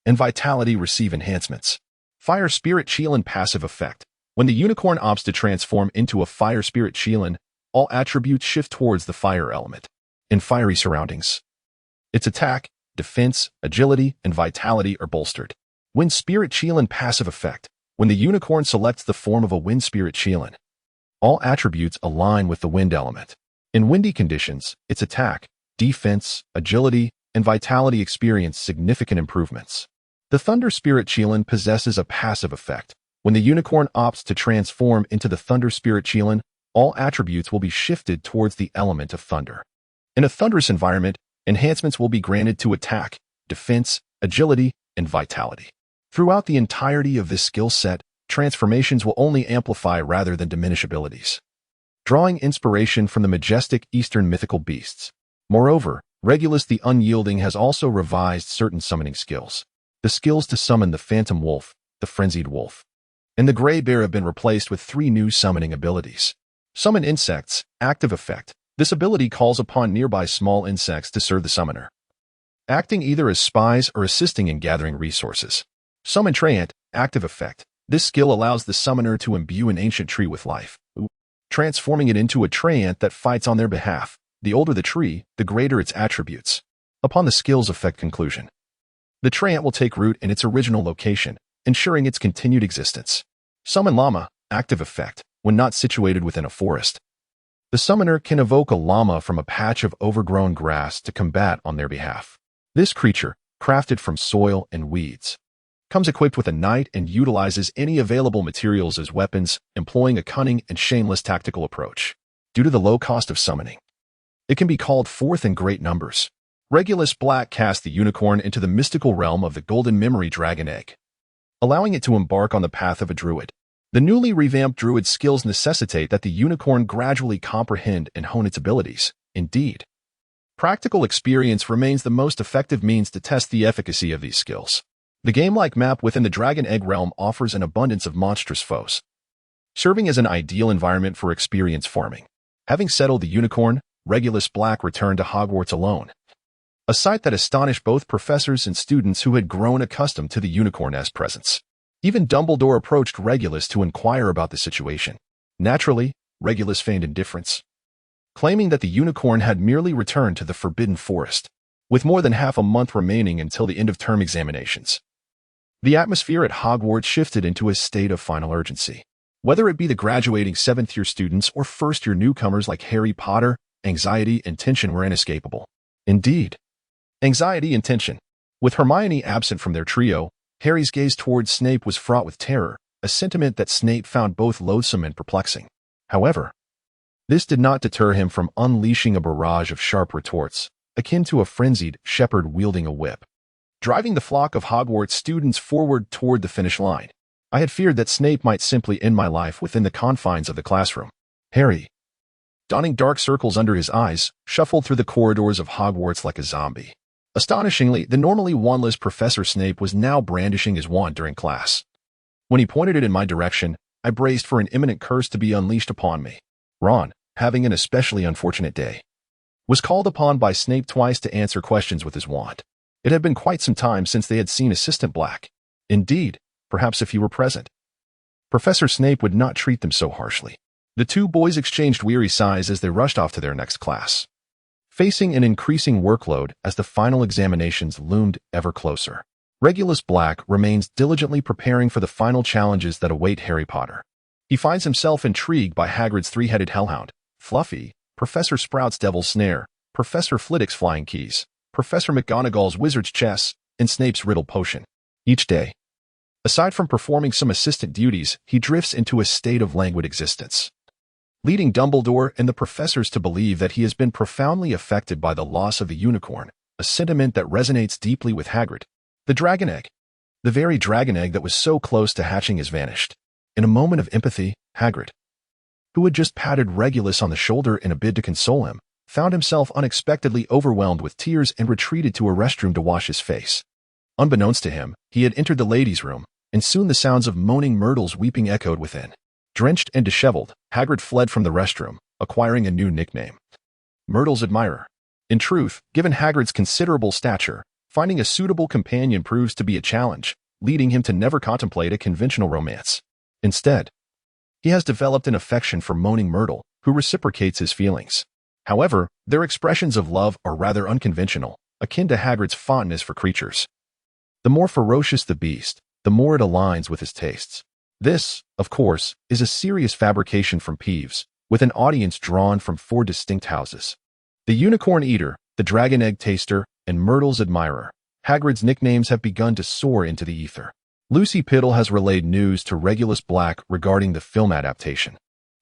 and vitality receive enhancements. Fire Spirit Chelan Passive Effect. When the unicorn opts to transform into a Fire Spirit Chelan, all attributes shift towards the fire element. In fiery surroundings, its attack, defense, agility, and vitality are bolstered. Wind Spirit Chelan Passive Effect. When the unicorn selects the form of a Wind Spirit Chelan, all attributes align with the wind element. In windy conditions, its attack, defense, agility, and vitality experience significant improvements. The Thunder Spirit Chelan possesses a passive effect. When the unicorn opts to transform into the Thunder Spirit Chelan, all attributes will be shifted towards the element of thunder. In a thunderous environment, enhancements will be granted to attack, defense, agility, and vitality. Throughout the entirety of this skill set, transformations will only amplify rather than diminish abilities, drawing inspiration from the majestic Eastern mythical beasts. Moreover, Regulus the Unyielding has also revised certain summoning skills. The skills to summon the Phantom Wolf, the Frenzied Wolf, and the Grey Bear have been replaced with 3 new summoning abilities. Summon Insects, Active Effect. This ability calls upon nearby small insects to serve the summoner, acting either as spies or assisting in gathering resources. Summon Treant, Active Effect. This skill allows the summoner to imbue an ancient tree with life, transforming it into a treant that fights on their behalf. The older the tree, the greater its attributes. Upon the skill's effect conclusion, the treant will take root in its original location, ensuring its continued existence. Summon Llama, Active Effect. When not situated within a forest, the summoner can evoke a llama from a patch of overgrown grass to combat on their behalf. This creature, crafted from soil and weeds, comes equipped with a knight and utilizes any available materials as weapons, employing a cunning and shameless tactical approach. Due to the low cost of summoning, it can be called forth in great numbers. Regulus Black casts the unicorn into the mystical realm of the Golden Memory Dragon Egg, allowing it to embark on the path of a druid. The newly revamped druid skills necessitate that the unicorn gradually comprehend and hone its abilities. Indeed, practical experience remains the most effective means to test the efficacy of these skills. The game-like map within the Dragon Egg realm offers an abundance of monstrous foes, serving as an ideal environment for experience farming. Having settled the unicorn, Regulus Black returned to Hogwarts alone, a sight that astonished both professors and students who had grown accustomed to the unicorn's presence. Even Dumbledore approached Regulus to inquire about the situation. Naturally, Regulus feigned indifference, claiming that the unicorn had merely returned to the Forbidden Forest, with more than half a month remaining until the end-of-term examinations. The atmosphere at Hogwarts shifted into a state of final urgency. Whether it be the graduating 7th-year students or first-year newcomers like Harry Potter, anxiety and tension were inescapable. Indeed, anxiety and tension. With Hermione absent from their trio, Harry's gaze towards Snape was fraught with terror, a sentiment that Snape found both loathsome and perplexing. However, this did not deter him from unleashing a barrage of sharp retorts, akin to a frenzied shepherd wielding a whip, driving the flock of Hogwarts students forward toward the finish line. I had feared that Snape might simply end my life within the confines of the classroom. Harry, donning dark circles under his eyes, shuffled through the corridors of Hogwarts like a zombie. Astonishingly, the normally wandless Professor Snape was now brandishing his wand during class. When he pointed it in my direction, I braced for an imminent curse to be unleashed upon me. Ron, having an especially unfortunate day, was called upon by Snape twice to answer questions with his wand. It had been quite some time since they had seen Assistant Black. Indeed, perhaps if he were present, Professor Snape would not treat them so harshly. The two boys exchanged weary sighs as they rushed off to their next class, facing an increasing workload as the final examinations loomed ever closer. Regulus Black remains diligently preparing for the final challenges that await Harry Potter. He finds himself intrigued by Hagrid's three-headed hellhound, Fluffy, Professor Sprout's Devil's Snare, Professor Flitwick's Flying Keys, Professor McGonagall's Wizard's Chess, and Snape's Riddle Potion. Each day, aside from performing some assistant duties, he drifts into a state of languid existence, leading Dumbledore and the professors to believe that he has been profoundly affected by the loss of the unicorn, a sentiment that resonates deeply with Hagrid. The dragon egg. The very dragon egg that was so close to hatching has vanished. In a moment of empathy, Hagrid, who had just patted Regulus on the shoulder in a bid to console him, found himself unexpectedly overwhelmed with tears and retreated to a restroom to wash his face. Unbeknownst to him, he had entered the ladies' room, and soon the sounds of moaning Myrtle's weeping echoed within. Drenched and disheveled, Hagrid fled from the restroom, acquiring a new nickname, Myrtle's Admirer. In truth, given Hagrid's considerable stature, finding a suitable companion proves to be a challenge, leading him to never contemplate a conventional romance. Instead, he has developed an affection for moaning Myrtle, who reciprocates his feelings. However, their expressions of love are rather unconventional, akin to Hagrid's fondness for creatures. The more ferocious the beast, the more it aligns with his tastes. This, of course, is a serious fabrication from Peeves, with an audience drawn from 4 distinct houses: the Unicorn Eater, the Dragon Egg Taster, and Myrtle's Admirer. Hagrid's nicknames have begun to soar into the ether. Lucy Piddle has relayed news to Regulus Black regarding the film adaptation.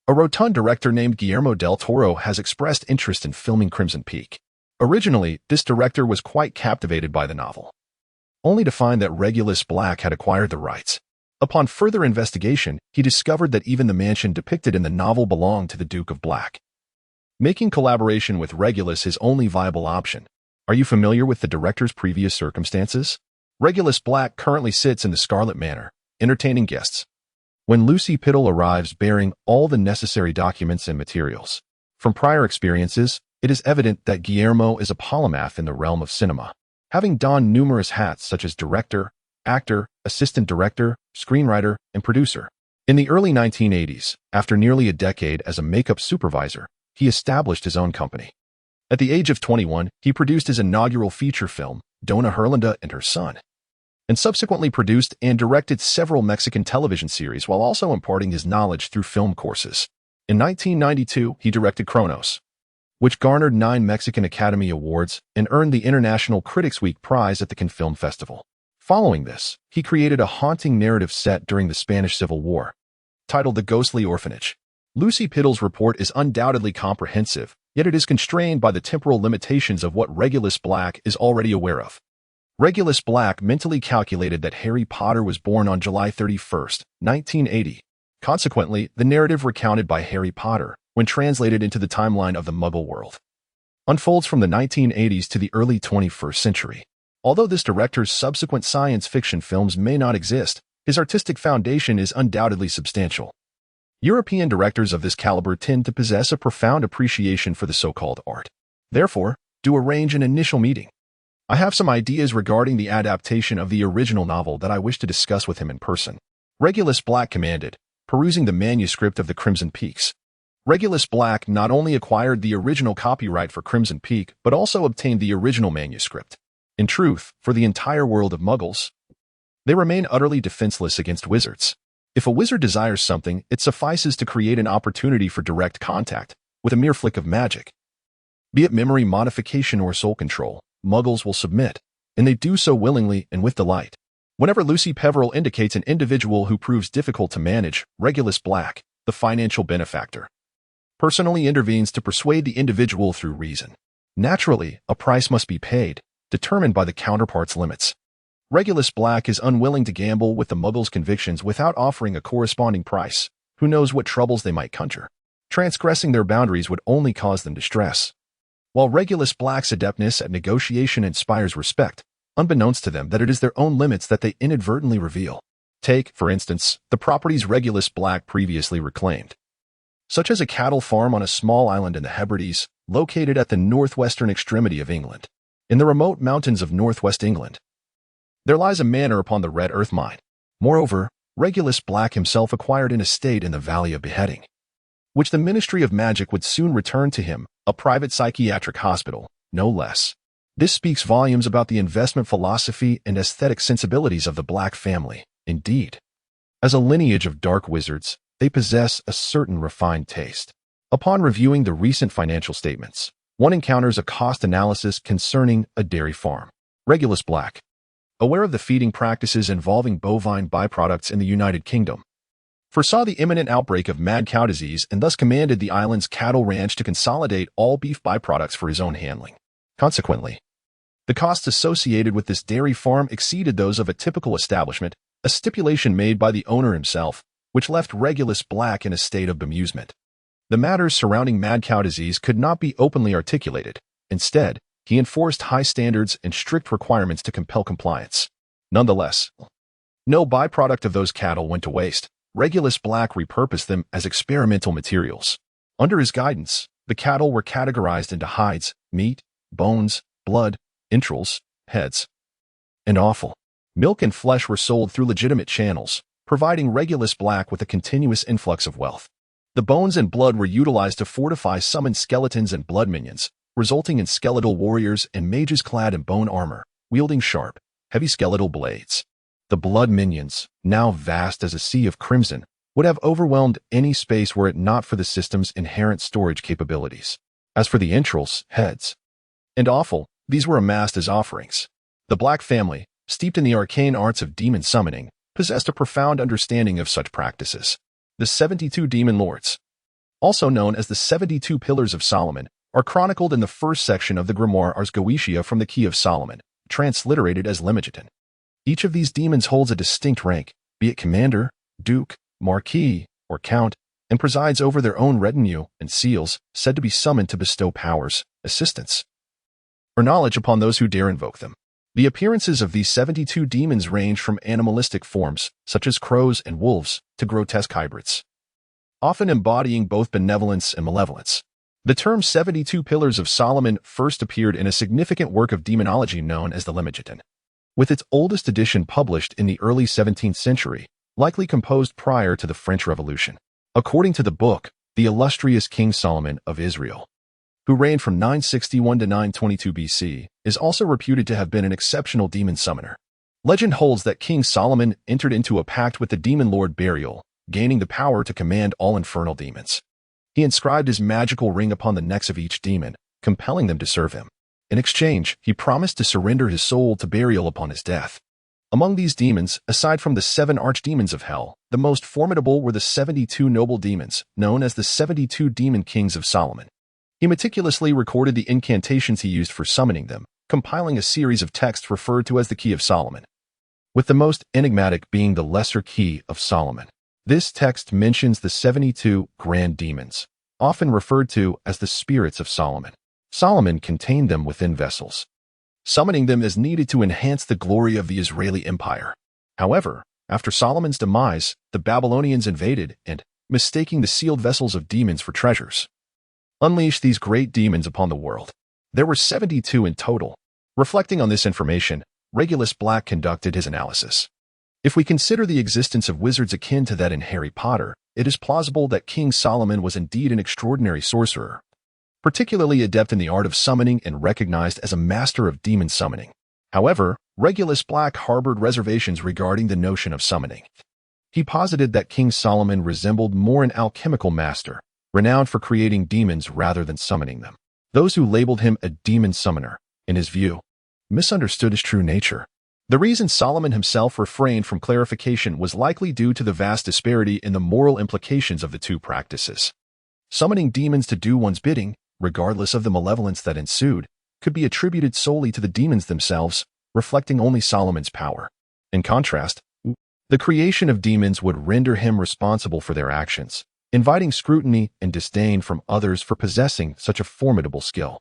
A rotund director named Guillermo del Toro has expressed interest in filming Crimson Peak. Originally, this director was quite captivated by the novel, only to find that Regulus Black had acquired the rights. Upon further investigation, he discovered that even the mansion depicted in the novel belonged to the Duke of Black, making collaboration with Regulus his only viable option. Are you familiar with the director's previous circumstances? Regulus Black currently sits in the Scarlet Manor, entertaining guests, when Lucy Piddle arrives bearing all the necessary documents and materials. From prior experiences, it is evident that Guillermo is a polymath in the realm of cinema, having donned numerous hats such as director, actor, assistant director, screenwriter, and producer. In the early 1980s, after nearly a decade as a makeup supervisor, he established his own company. At the age of 21, he produced his inaugural feature film, Dona Herlinda and Her Son, and subsequently produced and directed several Mexican television series while also imparting his knowledge through film courses. In 1992, he directed Kronos, which garnered 9 Mexican Academy Awards and earned the International Critics Week Prize at the Cannes Film Festival. Following this, he created a haunting narrative set during the Spanish Civil War, titled The Ghostly Orphanage. Lucy Piddle's report is undoubtedly comprehensive, yet it is constrained by the temporal limitations of what Regulus Black is already aware of. Regulus Black mentally calculated that Harry Potter was born on July 31, 1980, Consequently, the narrative recounted by Harry Potter, when translated into the timeline of the Muggle world, unfolds from the 1980s to the early 21st century. Although this director's subsequent science fiction films may not exist, his artistic foundation is undoubtedly substantial. European directors of this caliber tend to possess a profound appreciation for the so-called art. Therefore, do arrange an initial meeting. I have some ideas regarding the adaptation of the original novel that I wish to discuss with him in person. Regulus Black commanded, perusing the manuscript of the Crimson Peaks. Regulus Black not only acquired the original copyright for Crimson Peak, but also obtained the original manuscript. In truth, for the entire world of Muggles, they remain utterly defenseless against wizards. If a wizard desires something, it suffices to create an opportunity for direct contact, with a mere flick of magic. Be it memory modification or soul control, Muggles will submit, and they do so willingly and with delight. Whenever Lucy Peverell indicates an individual who proves difficult to manage, Regulus Black, the financial benefactor, personally intervenes to persuade the individual through reason. Naturally, a price must be paid, determined by the counterpart's limits. Regulus Black is unwilling to gamble with the Muggles' convictions without offering a corresponding price. Who knows what troubles they might conjure? Transgressing their boundaries would only cause them distress. While Regulus Black's adeptness at negotiation inspires respect, unbeknownst to them that it is their own limits that they inadvertently reveal. Take, for instance, the properties Regulus Black previously reclaimed, such as a cattle farm on a small island in the Hebrides, located at the northwestern extremity of England. In the remote mountains of northwest England, there lies a manor upon the Red Earth Mine. Moreover, Regulus Black himself acquired an estate in the Valley of Beheading, which the Ministry of Magic would soon return to him, a private psychiatric hospital, no less. This speaks volumes about the investment philosophy and aesthetic sensibilities of the Black family. Indeed, as a lineage of dark wizards, they possess a certain refined taste. Upon reviewing the recent financial statements, one encounters a cost analysis concerning a dairy farm. Regulus Black, aware of the feeding practices involving bovine byproducts in the United Kingdom, foresaw the imminent outbreak of mad cow disease and thus commanded the island's cattle ranch to consolidate all beef byproducts for his own handling. Consequently, the costs associated with this dairy farm exceeded those of a typical establishment, a stipulation made by the owner himself, which left Regulus Black in a state of bemusement. The matters surrounding mad cow disease could not be openly articulated. Instead, he enforced high standards and strict requirements to compel compliance. Nonetheless, no byproduct of those cattle went to waste. Regulus Black repurposed them as experimental materials. Under his guidance, the cattle were categorized into hides, meat, bones, blood, entrails, heads, and offal. Milk and flesh were sold through legitimate channels, providing Regulus Black with a continuous influx of wealth. The bones and blood were utilized to fortify summoned skeletons and blood minions, resulting in skeletal warriors and mages clad in bone armor, wielding sharp, heavy skeletal blades. The blood minions, now vast as a sea of crimson, would have overwhelmed any space were it not for the system's inherent storage capabilities. As for the entrails, heads, and offal, these were amassed as offerings. The Black family, steeped in the arcane arts of demon summoning, possessed a profound understanding of such practices. The 72 Demon Lords, also known as the 72 Pillars of Solomon, are chronicled in the first section of the grimoire Ars Goetia from the Key of Solomon, transliterated as Lemegeton. Each of these demons holds a distinct rank, be it commander, duke, marquis, or count, and presides over their own retinue and seals, said to be summoned to bestow powers, assistance, or knowledge upon those who dare invoke them. The appearances of these 72 demons range from animalistic forms, such as crows and wolves, to grotesque hybrids, often embodying both benevolence and malevolence. The term 72 Pillars of Solomon first appeared in a significant work of demonology known as the Lemegeton, with its oldest edition published in the early 17th century, likely composed prior to the French Revolution. According to the book, the illustrious King Solomon of Israel, who reigned from 961 to 922 BC, is also reputed to have been an exceptional demon summoner. Legend holds that King Solomon entered into a pact with the demon lord Burial, gaining the power to command all infernal demons. He inscribed his magical ring upon the necks of each demon, compelling them to serve him. In exchange, he promised to surrender his soul to Burial upon his death. Among these demons, aside from the 7 archdemons of hell, the most formidable were the 72 noble demons, known as the 72 Demon Kings of Solomon. He meticulously recorded the incantations he used for summoning them, compiling a series of texts referred to as the Key of Solomon, with the most enigmatic being the Lesser Key of Solomon. This text mentions the 72 grand demons, often referred to as the spirits of Solomon. Solomon contained them within vessels. Summoning them is needed to enhance the glory of the Israeli Empire. However, after Solomon's demise, the Babylonians invaded and, mistaking the sealed vessels of demons for treasures, unleashed these great demons upon the world. There were 72 in total. Reflecting on this information, Regulus Black conducted his analysis. If we consider the existence of wizards akin to that in Harry Potter, it is plausible that King Solomon was indeed an extraordinary sorcerer, particularly adept in the art of summoning and recognized as a master of demon summoning. However, Regulus Black harbored reservations regarding the notion of summoning. He posited that King Solomon resembled more an alchemical master, renowned for creating demons rather than summoning them. Those who labeled him a demon summoner, in his view, misunderstood his true nature. The reason Solomon himself refrained from clarification was likely due to the vast disparity in the moral implications of the two practices. Summoning demons to do one's bidding, regardless of the malevolence that ensued, could be attributed solely to the demons themselves, reflecting only Solomon's power. In contrast, the creation of demons would render him responsible for their actions, inviting scrutiny and disdain from others for possessing such a formidable skill.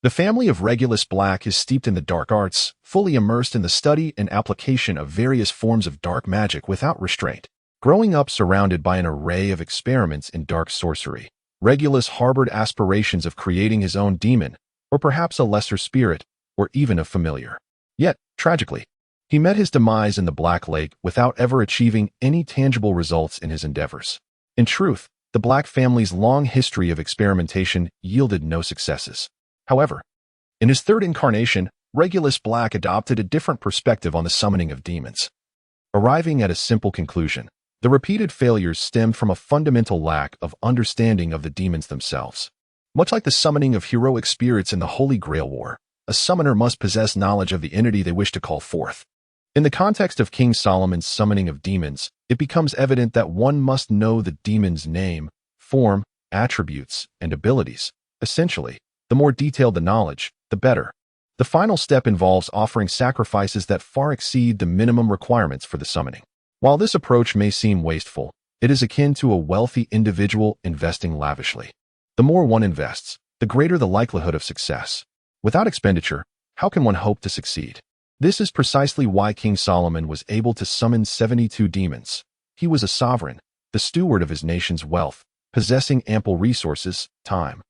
The family of Regulus Black is steeped in the dark arts, fully immersed in the study and application of various forms of dark magic without restraint. Growing up surrounded by an array of experiments in dark sorcery, Regulus harbored aspirations of creating his own demon, or perhaps a lesser spirit, or even a familiar. Yet, tragically, he met his demise in the Black Lake without ever achieving any tangible results in his endeavors. In truth, the Black family's long history of experimentation yielded no successes. However, in his third incarnation, Regulus Black adopted a different perspective on the summoning of demons. Arriving at a simple conclusion, the repeated failures stemmed from a fundamental lack of understanding of the demons themselves. Much like the summoning of heroic spirits in the Holy Grail War, a summoner must possess knowledge of the entity they wish to call forth. In the context of King Solomon's summoning of demons, it becomes evident that one must know the demon's name, form, attributes, and abilities. Essentially, the more detailed the knowledge, the better. The final step involves offering sacrifices that far exceed the minimum requirements for the summoning. While this approach may seem wasteful, it is akin to a wealthy individual investing lavishly. The more one invests, the greater the likelihood of success. Without expenditure, how can one hope to succeed? This is precisely why King Solomon was able to summon 72 demons. He was a sovereign, the steward of his nation's wealth, possessing ample resources, time,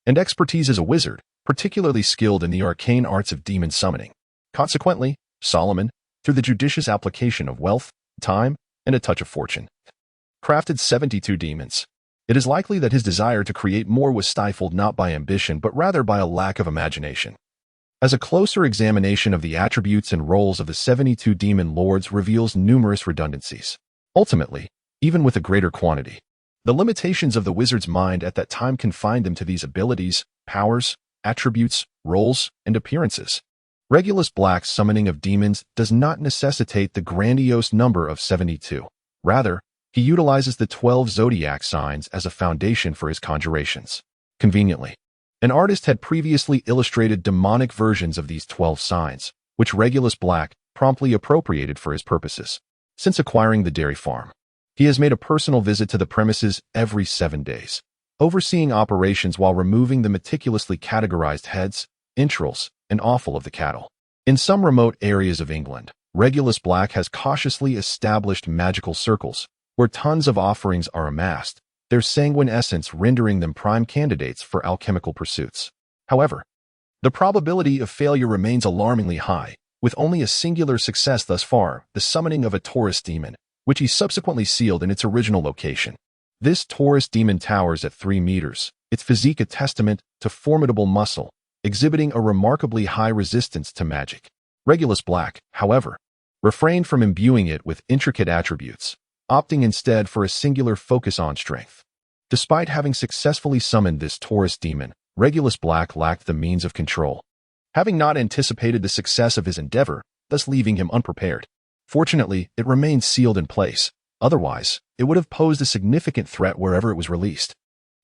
and expertise as a wizard, particularly skilled in the arcane arts of demon summoning. Consequently, Solomon, through the judicious application of wealth, time, and a touch of fortune, crafted 72 demons. It is likely that his desire to create more was stifled not by ambition but rather by a lack of imagination. As a closer examination of the attributes and roles of the 72 demon lords reveals numerous redundancies. Ultimately, even with a greater quantity, the limitations of the wizard's mind at that time confined them to these abilities, powers, attributes, roles, and appearances. Regulus Black's summoning of demons does not necessitate the grandiose number of 72. Rather, he utilizes the 12 zodiac signs as a foundation for his conjurations. Conveniently, an artist had previously illustrated demonic versions of these 12 signs, which Regulus Black promptly appropriated for his purposes. Since acquiring the dairy farm, he has made a personal visit to the premises every 7 days, overseeing operations while removing the meticulously categorized heads, entrails, and offal of the cattle. In some remote areas of England, Regulus Black has cautiously established magical circles, where tons of offerings are amassed, their sanguine essence rendering them prime candidates for alchemical pursuits. However, the probability of failure remains alarmingly high, with only a singular success thus far, the summoning of a Taurus demon, which he subsequently sealed in its original location. This Taurus demon towers at 3 meters, its physique a testament to formidable muscle, exhibiting a remarkably high resistance to magic. Regulus Black, however, refrained from imbuing it with intricate attributes, opting instead for a singular focus on strength. Despite having successfully summoned this Taurus demon, Regulus Black lacked the means of control, having not anticipated the success of his endeavor, thus leaving him unprepared. Fortunately, it remained sealed in place. Otherwise, it would have posed a significant threat wherever it was released.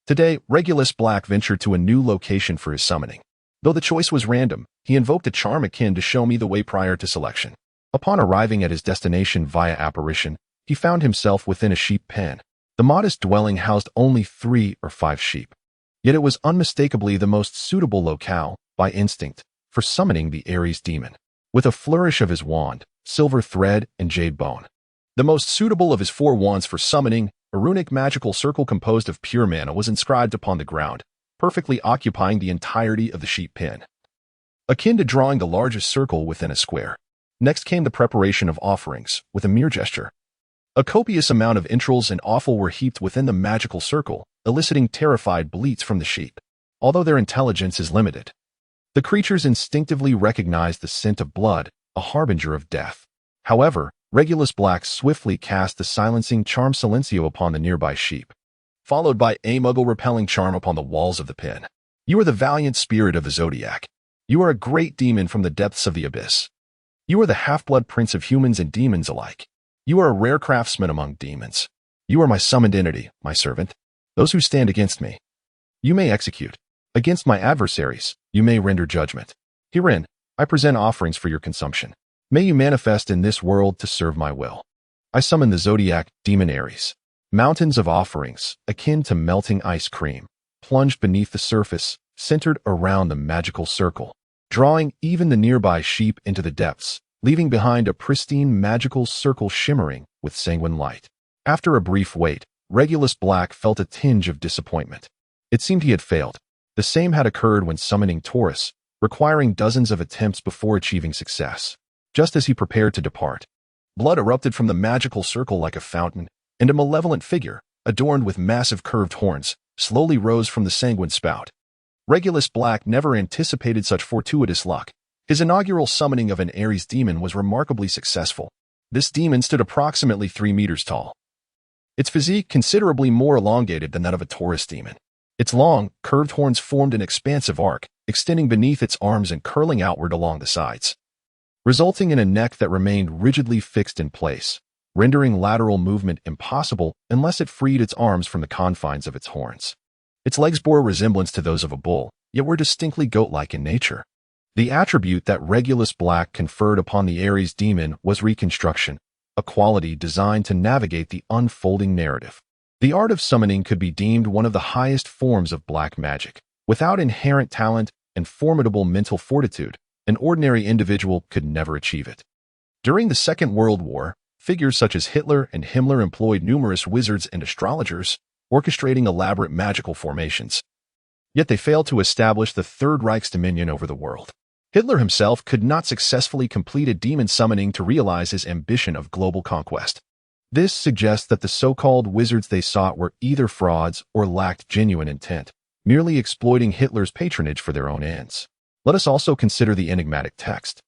Today, Regulus Black ventured to a new location for his summoning. Though the choice was random, he invoked a charm akin to show me the way prior to selection. Upon arriving at his destination via apparition, he found himself within a sheep pen. The modest dwelling housed only 3 or 5 sheep. Yet it was unmistakably the most suitable locale, by instinct, for summoning the Ares demon. With a flourish of his wand, silver thread, and jade bone. The most suitable of his 4 wands for summoning, a runic magical circle composed of pure mana was inscribed upon the ground, perfectly occupying the entirety of the sheep pen. Akin to drawing the largest circle within a square. Next came the preparation of offerings, with a mere gesture. A copious amount of entrails and offal were heaped within the magical circle, eliciting terrified bleats from the sheep, although their intelligence is limited. The creatures instinctively recognized the scent of blood, a harbinger of death. However, Regulus Black swiftly cast the silencing charm Silencio upon the nearby sheep, followed by a muggle-repelling charm upon the walls of the pen. You are the valiant spirit of the Zodiac. You are a great demon from the depths of the abyss. You are the half-blood prince of humans and demons alike. You are a rare craftsman among demons. You are my summoned entity, my servant. Those who stand against me, you may execute. Against my adversaries, you may render judgment. Herein, I present offerings for your consumption. May you manifest in this world to serve my will. I summon the Zodiac, Demon Ares. Mountains of offerings, akin to melting ice cream, plunged beneath the surface, centered around the magical circle, drawing even the nearby sheep into the depths, leaving behind a pristine magical circle shimmering with sanguine light. After a brief wait, Regulus Black felt a tinge of disappointment. It seemed he had failed. The same had occurred when summoning Taurus, requiring dozens of attempts before achieving success. Just as he prepared to depart, blood erupted from the magical circle like a fountain, and a malevolent figure, adorned with massive curved horns, slowly rose from the sanguine spout. Regulus Black never anticipated such fortuitous luck. His inaugural summoning of an Ares demon was remarkably successful. This demon stood approximately 3 meters tall. Its physique considerably more elongated than that of a Taurus demon. Its long, curved horns formed an expansive arc, extending beneath its arms and curling outward along the sides, resulting in a neck that remained rigidly fixed in place, rendering lateral movement impossible unless it freed its arms from the confines of its horns. Its legs bore a resemblance to those of a bull, yet were distinctly goat-like in nature. The attribute that Regulus Black conferred upon the Ares demon was reconstruction, a quality designed to navigate the unfolding narrative. The art of summoning could be deemed one of the highest forms of black magic. Without inherent talent and formidable mental fortitude, an ordinary individual could never achieve it. During the Second World War, figures such as Hitler and Himmler employed numerous wizards and astrologers, orchestrating elaborate magical formations. Yet they failed to establish the Third Reich's dominion over the world. Hitler himself could not successfully complete a demon summoning to realize his ambition of global conquest. This suggests that the so-called wizards they sought were either frauds or lacked genuine intent, merely exploiting Hitler's patronage for their own ends. Let us also consider the enigmatic text.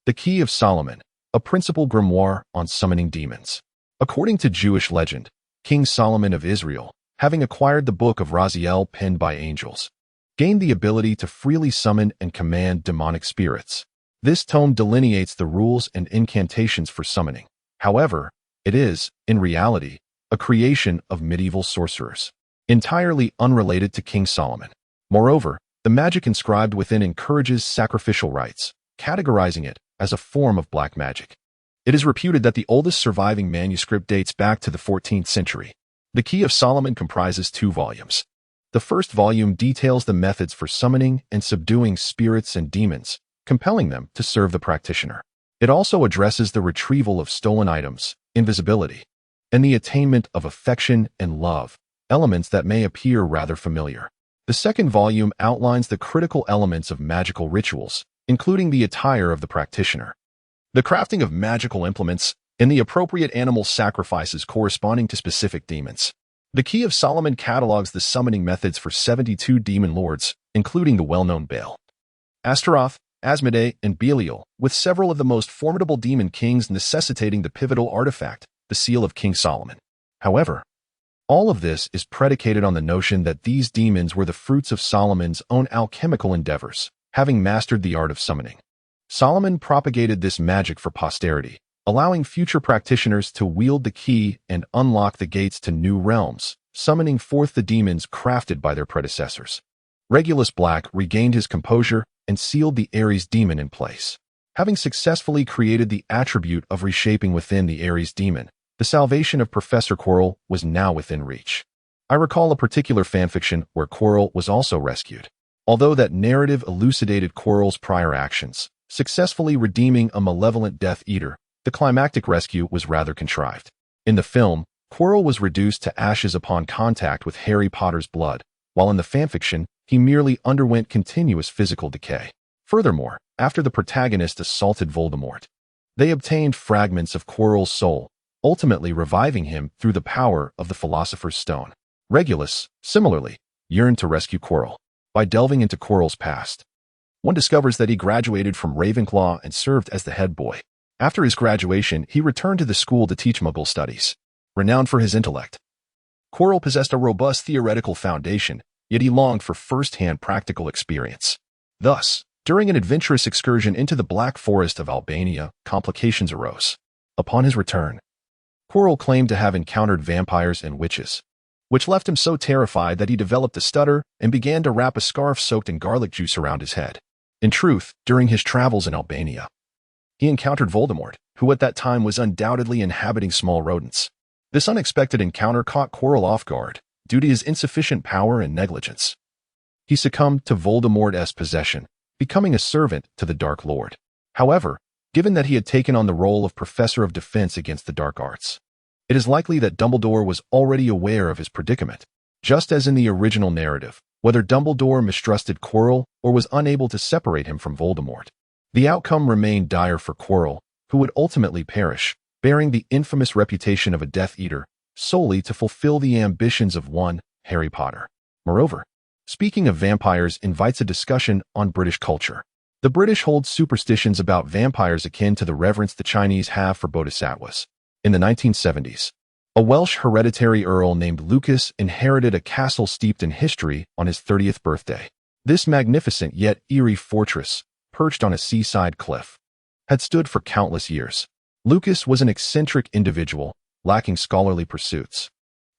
The Key of Solomon, a principal grimoire on summoning demons. According to Jewish legend, King Solomon of Israel, having acquired the book of Raziel penned by angels, gained the ability to freely summon and command demonic spirits. This tome delineates the rules and incantations for summoning. However, it is, in reality, a creation of medieval sorcerers, entirely unrelated to King Solomon. Moreover, the magic inscribed within encourages sacrificial rites, categorizing it as a form of black magic. It is reputed that the oldest surviving manuscript dates back to the 14th century. The Key of Solomon comprises 2 volumes. The first volume details the methods for summoning and subduing spirits and demons, compelling them to serve the practitioner. It also addresses the retrieval of stolen items, invisibility, and the attainment of affection and love, elements that may appear rather familiar. The second volume outlines the critical elements of magical rituals, including the attire of the practitioner, the crafting of magical implements, and the appropriate animal sacrifices corresponding to specific demons. The Key of Solomon catalogs the summoning methods for 72 demon lords, including the well-known Baal, Astaroth, Asmodee, and Belial, with several of the most formidable demon kings necessitating the pivotal artifact, the Seal of King Solomon. However, all of this is predicated on the notion that these demons were the fruits of Solomon's own alchemical endeavors, having mastered the art of summoning. Solomon propagated this magic for posterity, allowing future practitioners to wield the key and unlock the gates to new realms, summoning forth the demons crafted by their predecessors. Regulus Black regained his composure and sealed the Ares demon in place. Having successfully created the attribute of reshaping within the Ares demon, the The salvation of Professor Quirrell was now within reach. I recall a particular fanfiction where Quirrell was also rescued. Although that narrative elucidated Quirrell's prior actions, successfully redeeming a malevolent Death Eater, the climactic rescue was rather contrived. In the film, Quirrell was reduced to ashes upon contact with Harry Potter's blood, while in the fanfiction, he merely underwent continuous physical decay. Furthermore, after the protagonist assaulted Voldemort, they obtained fragments of Quirrell's soul, ultimately reviving him through the power of the Philosopher's Stone. Regulus, similarly, yearned to rescue Quirrell. By delving into Quirrell's past, one discovers that he graduated from Ravenclaw and served as the head boy. After his graduation, he returned to the school to teach Muggle studies. Renowned for his intellect, Quirrell possessed a robust theoretical foundation, yet he longed for first-hand practical experience. Thus, during an adventurous excursion into the Black Forest of Albania, complications arose. Upon his return, Quirrell claimed to have encountered vampires and witches, which left him so terrified that he developed a stutter and began to wrap a scarf soaked in garlic juice around his head. In truth, during his travels in Albania, he encountered Voldemort, who at that time was undoubtedly inhabiting small rodents. This unexpected encounter caught Quirrell off guard, due to his insufficient power and negligence. He succumbed to Voldemort's possession, becoming a servant to the Dark Lord. However, given that he had taken on the role of Professor of Defense against the Dark Arts, it is likely that Dumbledore was already aware of his predicament. Just as in the original narrative, whether Dumbledore mistrusted Quirrell or was unable to separate him from Voldemort, the outcome remained dire for Quirrell, who would ultimately perish, bearing the infamous reputation of a Death Eater, solely to fulfill the ambitions of one Harry Potter. Moreover, speaking of vampires invites a discussion on British culture. The British hold superstitions about vampires akin to the reverence the Chinese have for bodhisattvas. In the 1970s, a Welsh hereditary earl named Lucas inherited a castle steeped in history on his 30th birthday. This magnificent yet eerie fortress, perched on a seaside cliff, had stood for countless years. Lucas was an eccentric individual, lacking scholarly pursuits,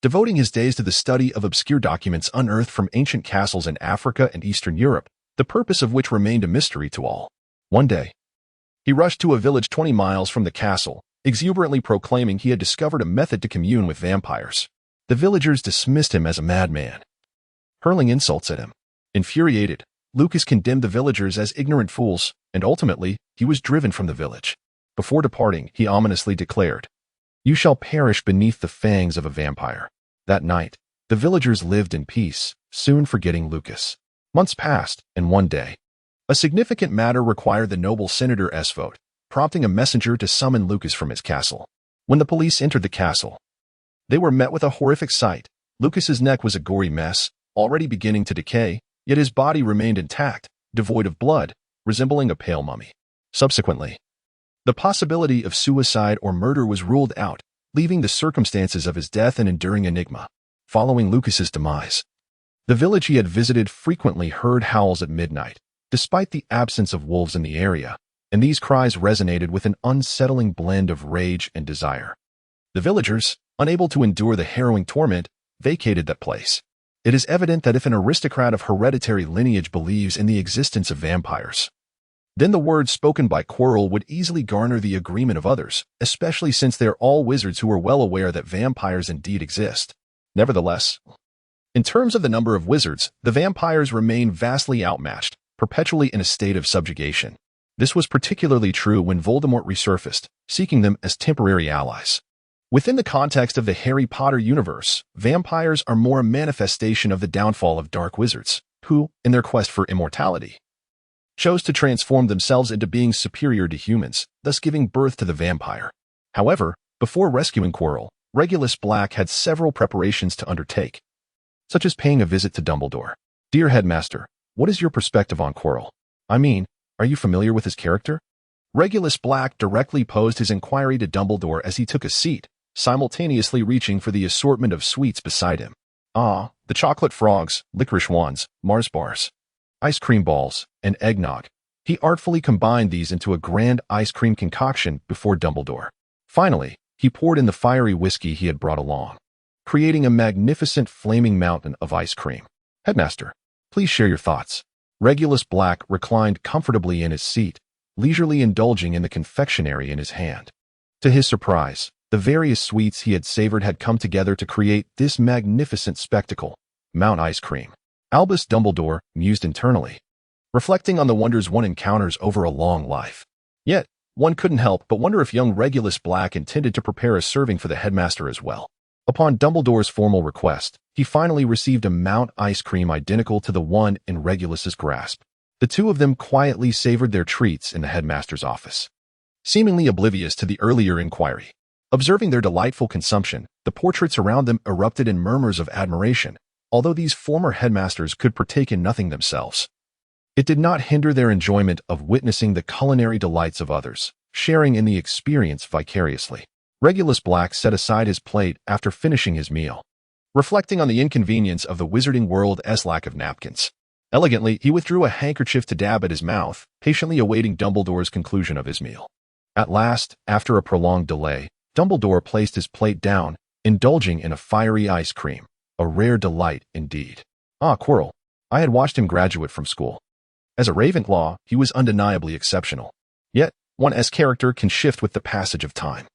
devoting his days to the study of obscure documents unearthed from ancient castles in Africa and Eastern Europe, the purpose of which remained a mystery to all. One day, he rushed to a village 20 miles from the castle, exuberantly proclaiming he had discovered a method to commune with vampires. The villagers dismissed him as a madman, hurling insults at him. Infuriated, Lucas condemned the villagers as ignorant fools, and ultimately, he was driven from the village. Before departing, he ominously declared, "You shall perish beneath the fangs of a vampire." That night, the villagers lived in peace, soon forgetting Lucas. Months passed, and one day, a significant matter required the noble senator's vote, prompting a messenger to summon Lucas from his castle. When the police entered the castle, they were met with a horrific sight. Lucas's neck was a gory mess, already beginning to decay, yet his body remained intact, devoid of blood, resembling a pale mummy. Subsequently, the possibility of suicide or murder was ruled out, leaving the circumstances of his death an enduring enigma. Following Lucas's demise, the village he had visited frequently heard howls at midnight, despite the absence of wolves in the area, and these cries resonated with an unsettling blend of rage and desire. The villagers, unable to endure the harrowing torment, vacated that place. It is evident that if an aristocrat of hereditary lineage believes in the existence of vampires, then the words spoken by Quirrell would easily garner the agreement of others, especially since they're all wizards who are well aware that vampires indeed exist. Nevertheless, in terms of the number of wizards, the vampires remain vastly outmatched, perpetually in a state of subjugation. This was particularly true when Voldemort resurfaced, seeking them as temporary allies. Within the context of the Harry Potter universe, vampires are more a manifestation of the downfall of dark wizards, who, in their quest for immortality, chose to transform themselves into beings superior to humans, thus giving birth to the vampire. However, before rescuing Quirrell, Regulus Black had several preparations to undertake, such as paying a visit to Dumbledore. "Dear Headmaster, what is your perspective on Quirrell? I mean, are you familiar with his character?" Regulus Black directly posed his inquiry to Dumbledore as he took a seat, simultaneously reaching for the assortment of sweets beside him. The chocolate frogs, licorice wands, Mars bars, ice cream balls, and eggnog. He artfully combined these into a grand ice cream concoction before Dumbledore. Finally, he poured in the fiery whiskey he had brought along, creating a magnificent flaming mountain of ice cream. "Headmaster, please share your thoughts." Regulus Black reclined comfortably in his seat, leisurely indulging in the confectionery in his hand. To his surprise, The various sweets he had savored had come together to create this magnificent spectacle, Mount Ice Cream. Albus Dumbledore mused internally, reflecting on the wonders one encounters over a long life. Yet, one couldn't help but wonder if young Regulus Black intended to prepare a serving for the headmaster as well. Upon Dumbledore's formal request, he finally received a Mount Ice Cream identical to the one in Regulus's grasp. The two of them quietly savored their treats in the headmaster's office, seemingly oblivious to the earlier inquiry. Observing their delightful consumption, the portraits around them erupted in murmurs of admiration, although these former headmasters could partake in nothing themselves. It did not hinder their enjoyment of witnessing the culinary delights of others, sharing in the experience vicariously. Regulus Black set aside his plate after finishing his meal, reflecting on the inconvenience of the wizarding world's lack of napkins. Elegantly, he withdrew a handkerchief to dab at his mouth, patiently awaiting Dumbledore's conclusion of his meal. At last, after a prolonged delay, Dumbledore placed his plate down, indulging in a fiery ice cream, a rare delight indeed. Ah, Quirrell. I had watched him graduate from school. As a Ravenclaw, he was undeniably exceptional. Yet, one's character can shift with the passage of time.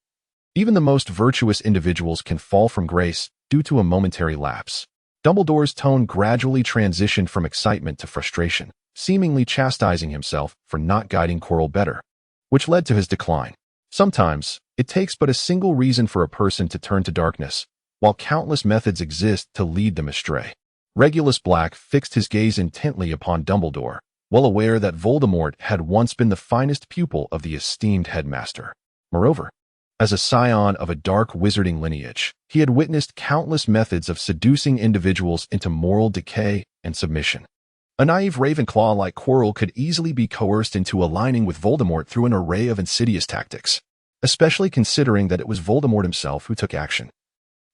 Even the most virtuous individuals can fall from grace due to a momentary lapse. Dumbledore's tone gradually transitioned from excitement to frustration, seemingly chastising himself for not guiding Quirrell better, which led to his decline. Sometimes, it takes but a single reason for a person to turn to darkness, while countless methods exist to lead them astray. Regulus Black fixed his gaze intently upon Dumbledore, well aware that Voldemort had once been the finest pupil of the esteemed headmaster. Moreover, as a scion of a dark wizarding lineage, he had witnessed countless methods of seducing individuals into moral decay and submission. A naive Ravenclaw like Quirrell could easily be coerced into aligning with Voldemort through an array of insidious tactics, especially considering that it was Voldemort himself who took action.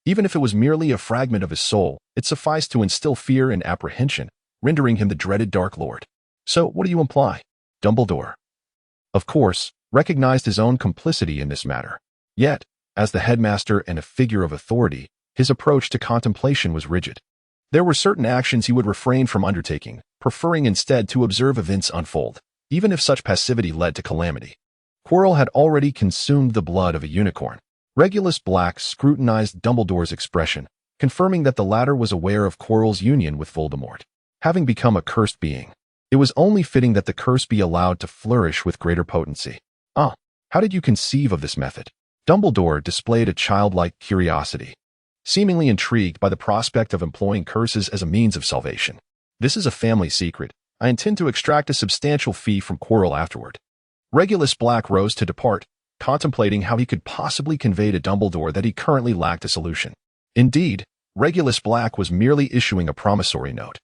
Even if it was merely a fragment of his soul, it sufficed to instill fear and apprehension, rendering him the dreaded Dark Lord. So, what do you imply? Dumbledore, of course, recognized his own complicity in this matter. Yet, as the headmaster and a figure of authority, his approach to contemplation was rigid. There were certain actions he would refrain from undertaking, preferring instead to observe events unfold, even if such passivity led to calamity. Quirrell had already consumed the blood of a unicorn. Regulus Black scrutinized Dumbledore's expression, confirming that the latter was aware of Quirrell's union with Voldemort. Having become a cursed being, it was only fitting that the curse be allowed to flourish with greater potency. Ah, how did you conceive of this method? Dumbledore displayed a childlike curiosity, seemingly intrigued by the prospect of employing curses as a means of salvation. This is a family secret. I intend to extract a substantial fee from Quirrell afterward. Regulus Black rose to depart, contemplating how he could possibly convey to Dumbledore that he currently lacked a solution. Indeed, Regulus Black was merely issuing a promissory note.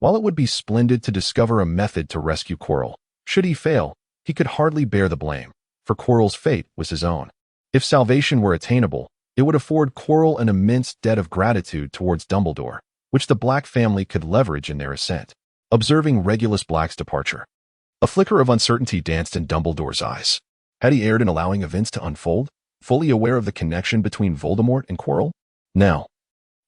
While it would be splendid to discover a method to rescue Quirrell, should he fail, he could hardly bear the blame, for Quirrell's fate was his own. If salvation were attainable, it would afford Quirrell an immense debt of gratitude towards Dumbledore, which the Black family could leverage in their ascent. Observing Regulus Black's departure, a flicker of uncertainty danced in Dumbledore's eyes. Had he erred in allowing events to unfold, fully aware of the connection between Voldemort and Quirrell? Now,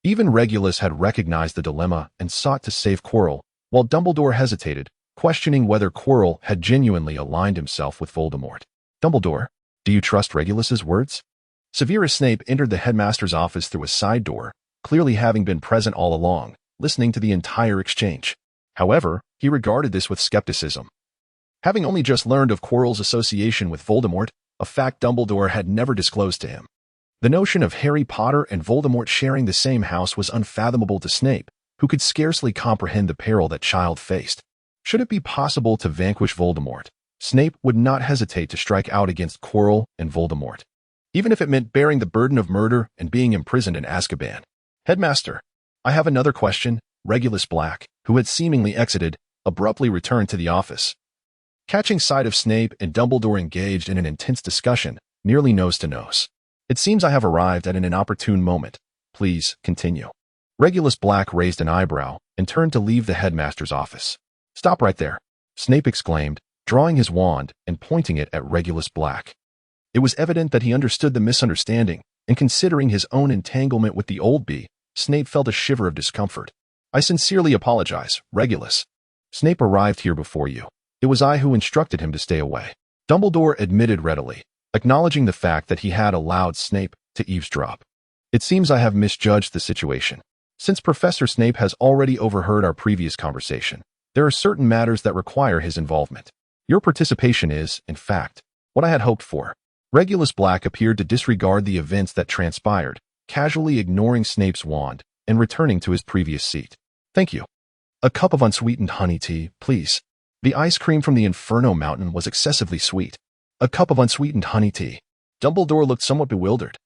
even Regulus had recognized the dilemma and sought to save Quirrell, while Dumbledore hesitated, questioning whether Quirrell had genuinely aligned himself with Voldemort. Dumbledore, do you trust Regulus's words? Severus Snape entered the headmaster's office through a side door, clearly having been present all along, listening to the entire exchange. However, he regarded this with skepticism. Having only just learned of Quirrell's association with Voldemort, a fact Dumbledore had never disclosed to him, the notion of Harry Potter and Voldemort sharing the same house was unfathomable to Snape, who could scarcely comprehend the peril that child faced. Should it be possible to vanquish Voldemort, Snape would not hesitate to strike out against Quirrell and Voldemort, even if it meant bearing the burden of murder and being imprisoned in Azkaban. Headmaster, I have another question. Regulus Black, who had seemingly exited, abruptly returned to the office. Catching sight of Snape and Dumbledore engaged in an intense discussion, nearly nose to nose. It seems I have arrived at an inopportune moment. Please, continue. Regulus Black raised an eyebrow and turned to leave the headmaster's office. Stop right there, Snape exclaimed, drawing his wand and pointing it at Regulus Black. It was evident that he understood the misunderstanding, and considering his own entanglement with the old bee, Snape felt a shiver of discomfort. I sincerely apologize, Regulus. Snape arrived here before you. It was I who instructed him to stay away. Dumbledore admitted readily, acknowledging the fact that he had allowed Snape to eavesdrop. It seems I have misjudged the situation. Since Professor Snape has already overheard our previous conversation, there are certain matters that require his involvement. Your participation is, in fact, what I had hoped for. Regulus Black appeared to disregard the events that transpired, casually ignoring Snape's wand and returning to his previous seat. Thank you. A cup of unsweetened honey tea, please. The ice cream from the Inferno Mountain was excessively sweet. A cup of unsweetened honey tea. Dumbledore looked somewhat bewildered.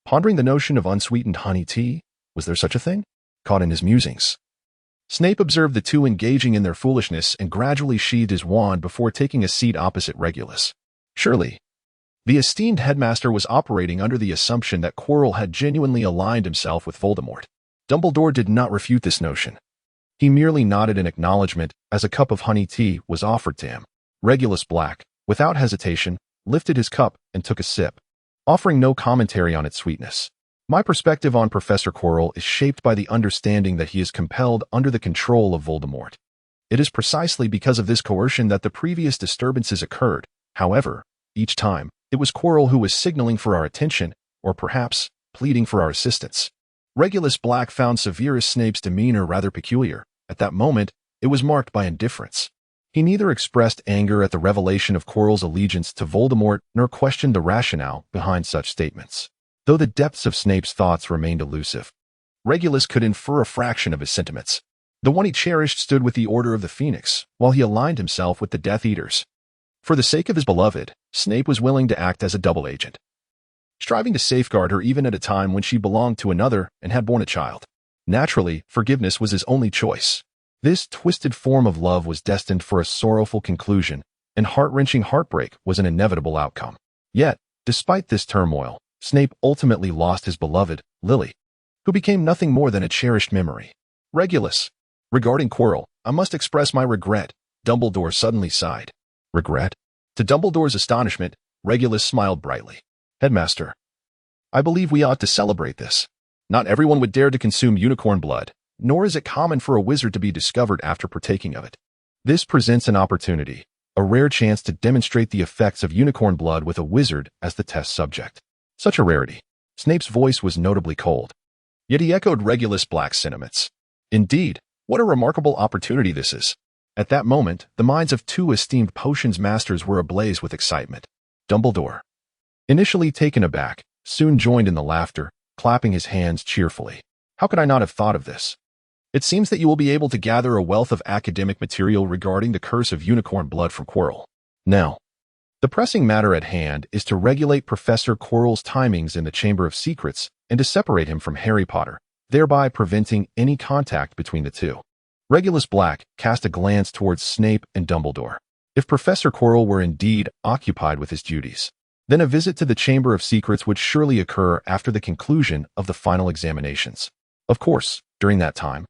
Pondering the notion of unsweetened honey tea, was there such a thing? Caught in his musings. Snape observed the two engaging in their foolishness and gradually sheathed his wand before taking a seat opposite Regulus. Surely, the esteemed headmaster was operating under the assumption that Quirrell had genuinely aligned himself with Voldemort. Dumbledore did not refute this notion. He merely nodded in acknowledgement as a cup of honey tea was offered to him. Regulus Black, without hesitation, lifted his cup and took a sip, offering no commentary on its sweetness. My perspective on Professor Quirrell is shaped by the understanding that he is compelled under the control of Voldemort. It is precisely because of this coercion that the previous disturbances occurred. However, each time, it was Quirrell who was signaling for our attention, or perhaps pleading for our assistance. Regulus Black found Severus Snape's demeanor rather peculiar. At that moment, it was marked by indifference. He neither expressed anger at the revelation of Quirrell's allegiance to Voldemort nor questioned the rationale behind such statements. Though the depths of Snape's thoughts remained elusive, Regulus could infer a fraction of his sentiments. The one he cherished stood with the Order of the Phoenix, while he aligned himself with the Death Eaters. For the sake of his beloved, Snape was willing to act as a double agent, striving to safeguard her even at a time when she belonged to another and had borne a child. Naturally, forgiveness was his only choice. This twisted form of love was destined for a sorrowful conclusion, and heart-wrenching heartbreak was an inevitable outcome. Yet, despite this turmoil, Snape ultimately lost his beloved, Lily, who became nothing more than a cherished memory. Regulus. Regarding Quirrell, I must express my regret. Dumbledore suddenly sighed. Regret? To Dumbledore's astonishment, Regulus smiled brightly. Headmaster, I believe we ought to celebrate this. Not everyone would dare to consume unicorn blood, nor is it common for a wizard to be discovered after partaking of it. This presents an opportunity, a rare chance to demonstrate the effects of unicorn blood with a wizard as the test subject. Such a rarity. Snape's voice was notably cold. Yet he echoed Regulus Black's sentiments. Indeed, what a remarkable opportunity this is. At that moment, the minds of two esteemed potions masters were ablaze with excitement. Dumbledore, initially taken aback, soon joined in the laughter, clapping his hands cheerfully. How could I not have thought of this? It seems that you will be able to gather a wealth of academic material regarding the curse of unicorn blood from Quirrell. Now, the pressing matter at hand is to regulate Professor Quirrell's timings in the Chamber of Secrets and to separate him from Harry Potter, thereby preventing any contact between the two. Regulus Black cast a glance towards Snape and Dumbledore. If Professor Quirrell were indeed occupied with his duties, then a visit to the Chamber of Secrets would surely occur after the conclusion of the final examinations. Of course, during that time,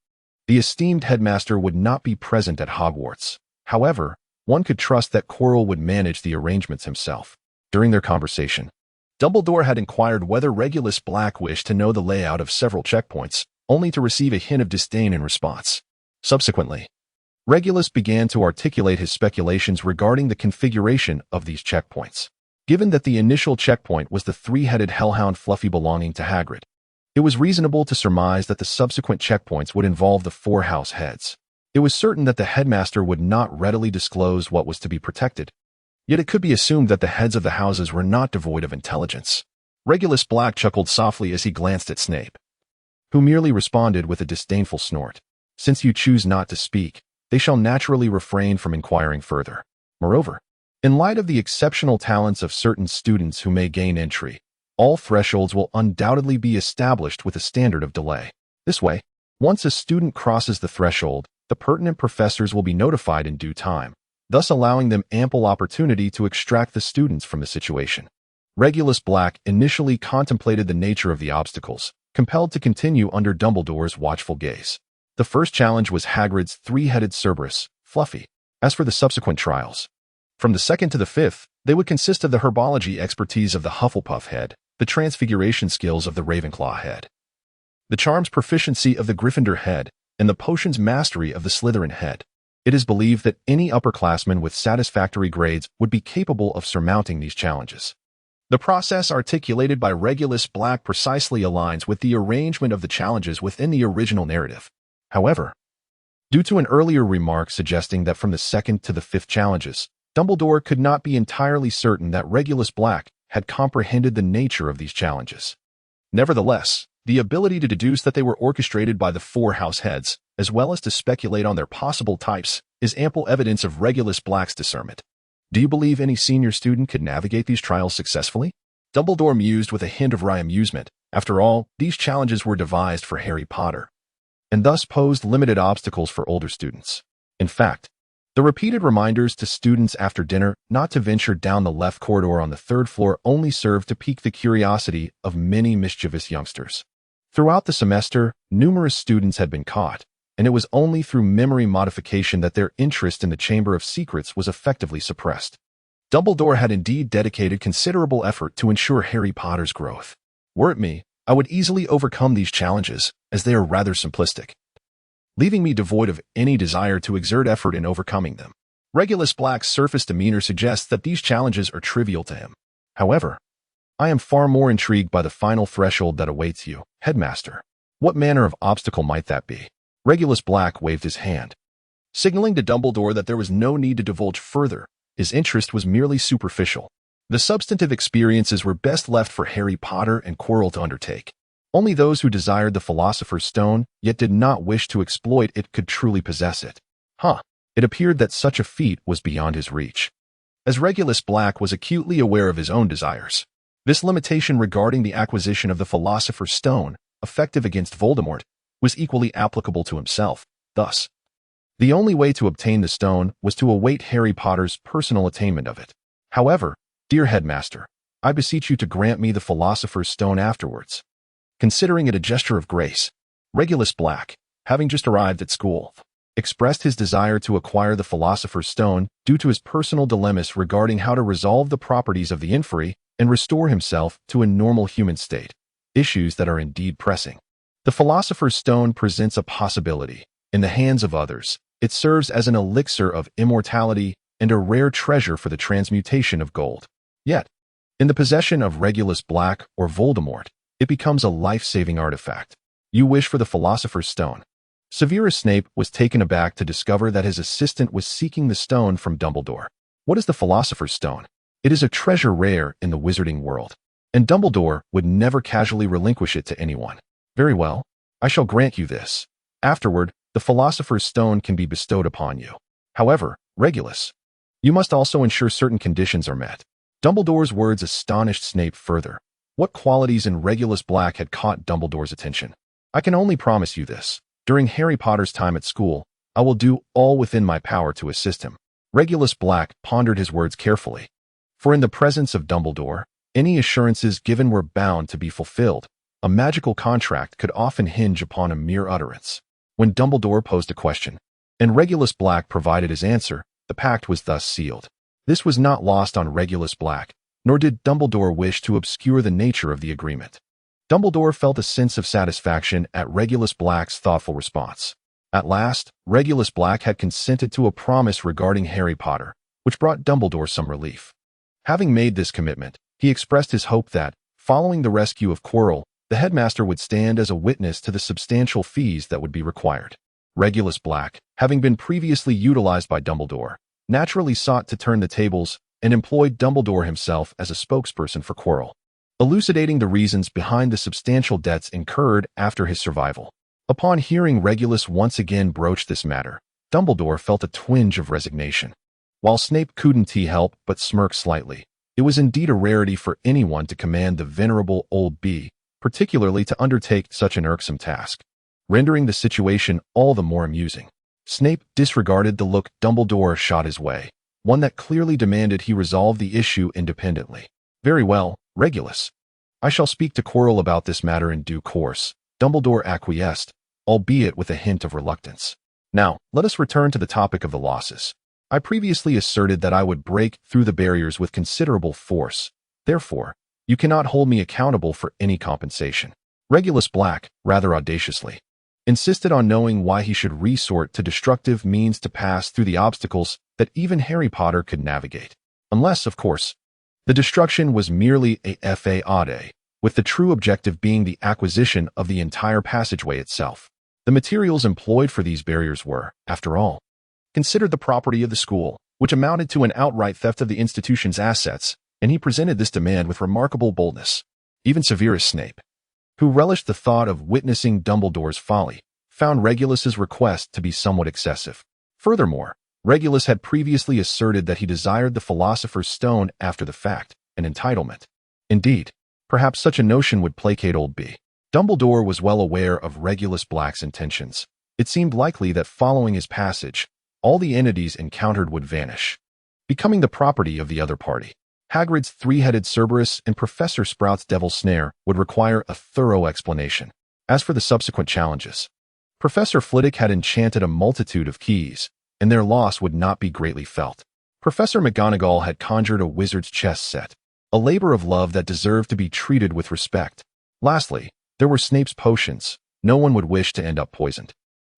the esteemed headmaster would not be present at Hogwarts. However, one could trust that Quirrell would manage the arrangements himself. During their conversation, Dumbledore had inquired whether Regulus Black wished to know the layout of several checkpoints, only to receive a hint of disdain in response. Subsequently, Regulus began to articulate his speculations regarding the configuration of these checkpoints. Given that the initial checkpoint was the three-headed hellhound Fluffy belonging to Hagrid, it was reasonable to surmise that the subsequent checkpoints would involve the four house heads. It was certain that the headmaster would not readily disclose what was to be protected. Yet it could be assumed that the heads of the houses were not devoid of intelligence. Regulus Black chuckled softly as he glanced at Snape, who merely responded with a disdainful snort. Since you choose not to speak, they shall naturally refrain from inquiring further. Moreover, in light of the exceptional talents of certain students who may gain entry, all thresholds will undoubtedly be established with a standard of delay. This way, once a student crosses the threshold, the pertinent professors will be notified in due time, thus allowing them ample opportunity to extract the students from the situation. Regulus Black initially contemplated the nature of the obstacles, compelled to continue under Dumbledore's watchful gaze. The first challenge was Hagrid's three-headed Cerberus, Fluffy. As for the subsequent trials, from the second to the fifth, they would consist of the herbology expertise of the Hufflepuff head, the transfiguration skills of the Ravenclaw head, the charms proficiency of the Gryffindor head, and the potions mastery of the Slytherin head. It is believed that any upperclassman with satisfactory grades would be capable of surmounting these challenges. The process articulated by Regulus Black precisely aligns with the arrangement of the challenges within the original narrative. However, due to an earlier remark suggesting that from the second to the fifth challenges, Dumbledore could not be entirely certain that Regulus Black had comprehended the nature of these challenges. Nevertheless, the ability to deduce that they were orchestrated by the four house heads, as well as to speculate on their possible types, is ample evidence of Regulus Black's discernment. Do you believe any senior student could navigate these trials successfully? Dumbledore mused with a hint of wry amusement. After all, these challenges were devised for Harry Potter, and thus posed limited obstacles for older students. In fact, the repeated reminders to students after dinner not to venture down the left corridor on the third floor only served to pique the curiosity of many mischievous youngsters. Throughout the semester, numerous students had been caught, and it was only through memory modification that their interest in the Chamber of Secrets was effectively suppressed. Dumbledore had indeed dedicated considerable effort to ensure Harry Potter's growth. Were it me, I would easily overcome these challenges, as they are rather simplistic, leaving me devoid of any desire to exert effort in overcoming them. Regulus Black's surface demeanor suggests that these challenges are trivial to him. However, I am far more intrigued by the final threshold that awaits you, Headmaster. What manner of obstacle might that be? Regulus Black waved his hand, signaling to Dumbledore that there was no need to divulge further. His interest was merely superficial. The substantive experiences were best left for Harry Potter and Quirrell to undertake. Only those who desired the Philosopher's Stone, yet did not wish to exploit it, could truly possess it. It appeared that such a feat was beyond his reach. As Regulus Black was acutely aware of his own desires, this limitation regarding the acquisition of the Philosopher's Stone, effective against Voldemort, was equally applicable to himself. Thus, the only way to obtain the stone was to await Harry Potter's personal attainment of it. However, dear Headmaster, I beseech you to grant me the Philosopher's Stone afterwards. Considering it a gesture of grace, Regulus Black, having just arrived at school, expressed his desire to acquire the Philosopher's Stone due to his personal dilemmas regarding how to resolve the properties of the Inferi and restore himself to a normal human state, issues that are indeed pressing. The Philosopher's Stone presents a possibility. In the hands of others, it serves as an elixir of immortality and a rare treasure for the transmutation of gold. Yet, in the possession of Regulus Black or Voldemort, it becomes a life-saving artifact. You wish for the Philosopher's Stone. Severus Snape was taken aback to discover that his assistant was seeking the stone from Dumbledore. What is the Philosopher's Stone? It is a treasure rare in the wizarding world, and Dumbledore would never casually relinquish it to anyone. Very well, I shall grant you this. Afterward, the Philosopher's Stone can be bestowed upon you. However, Regulus, you must also ensure certain conditions are met. Dumbledore's words astonished Snape further. What qualities in Regulus Black had caught Dumbledore's attention? I can only promise you this. During Harry Potter's time at school, I will do all within my power to assist him. Regulus Black pondered his words carefully, for in the presence of Dumbledore, any assurances given were bound to be fulfilled. A magical contract could often hinge upon a mere utterance. When Dumbledore posed a question, and Regulus Black provided his answer, the pact was thus sealed. This was not lost on Regulus Black, nor did Dumbledore wish to obscure the nature of the agreement. Dumbledore felt a sense of satisfaction at Regulus Black's thoughtful response. At last, Regulus Black had consented to a promise regarding Harry Potter, which brought Dumbledore some relief. Having made this commitment, he expressed his hope that, following the rescue of Quirrell, the headmaster would stand as a witness to the substantial fees that would be required. Regulus Black, having been previously utilized by Dumbledore, naturally sought to turn the tables and employed Dumbledore himself as a spokesperson for Quirrell, elucidating the reasons behind the substantial debts incurred after his survival. Upon hearing Regulus once again broach this matter, Dumbledore felt a twinge of resignation. While Snape couldn't help but smirk slightly, it was indeed a rarity for anyone to command the venerable old bee, particularly to undertake such an irksome task, rendering the situation all the more amusing. Snape disregarded the look Dumbledore shot his way, one that clearly demanded he resolve the issue independently. Very well, Regulus. I shall speak to Quirrell about this matter in due course. Dumbledore acquiesced, albeit with a hint of reluctance. Now, let us return to the topic of the losses. I previously asserted that I would break through the barriers with considerable force. Therefore, you cannot hold me accountable for any compensation. Regulus Black, rather audaciously, insisted on knowing why he should resort to destructive means to pass through the obstacles that even Harry Potter could navigate. Unless, of course, The destruction was merely a FAAD, with the true objective being the acquisition of the entire passageway itself. The materials employed for these barriers were, after all, considered the property of the school, which amounted to an outright theft of the institution's assets, and he presented this demand with remarkable boldness. Even Severus Snape, who relished the thought of witnessing Dumbledore's folly, found Regulus's request to be somewhat excessive. Furthermore, Regulus had previously asserted that he desired the Philosopher's Stone after the fact, an entitlement. Indeed, perhaps such a notion would placate old B. Dumbledore was well aware of Regulus Black's intentions. It seemed likely that following his passage, all the entities encountered would vanish, becoming the property of the other party. Hagrid's three-headed Cerberus and Professor Sprout's Devil's Snare would require a thorough explanation. As for the subsequent challenges, Professor Flitwick had enchanted a multitude of keys, and their loss would not be greatly felt. Professor McGonagall had conjured a wizard's chess set, a labor of love that deserved to be treated with respect. Lastly, there were Snape's potions. No one would wish to end up poisoned,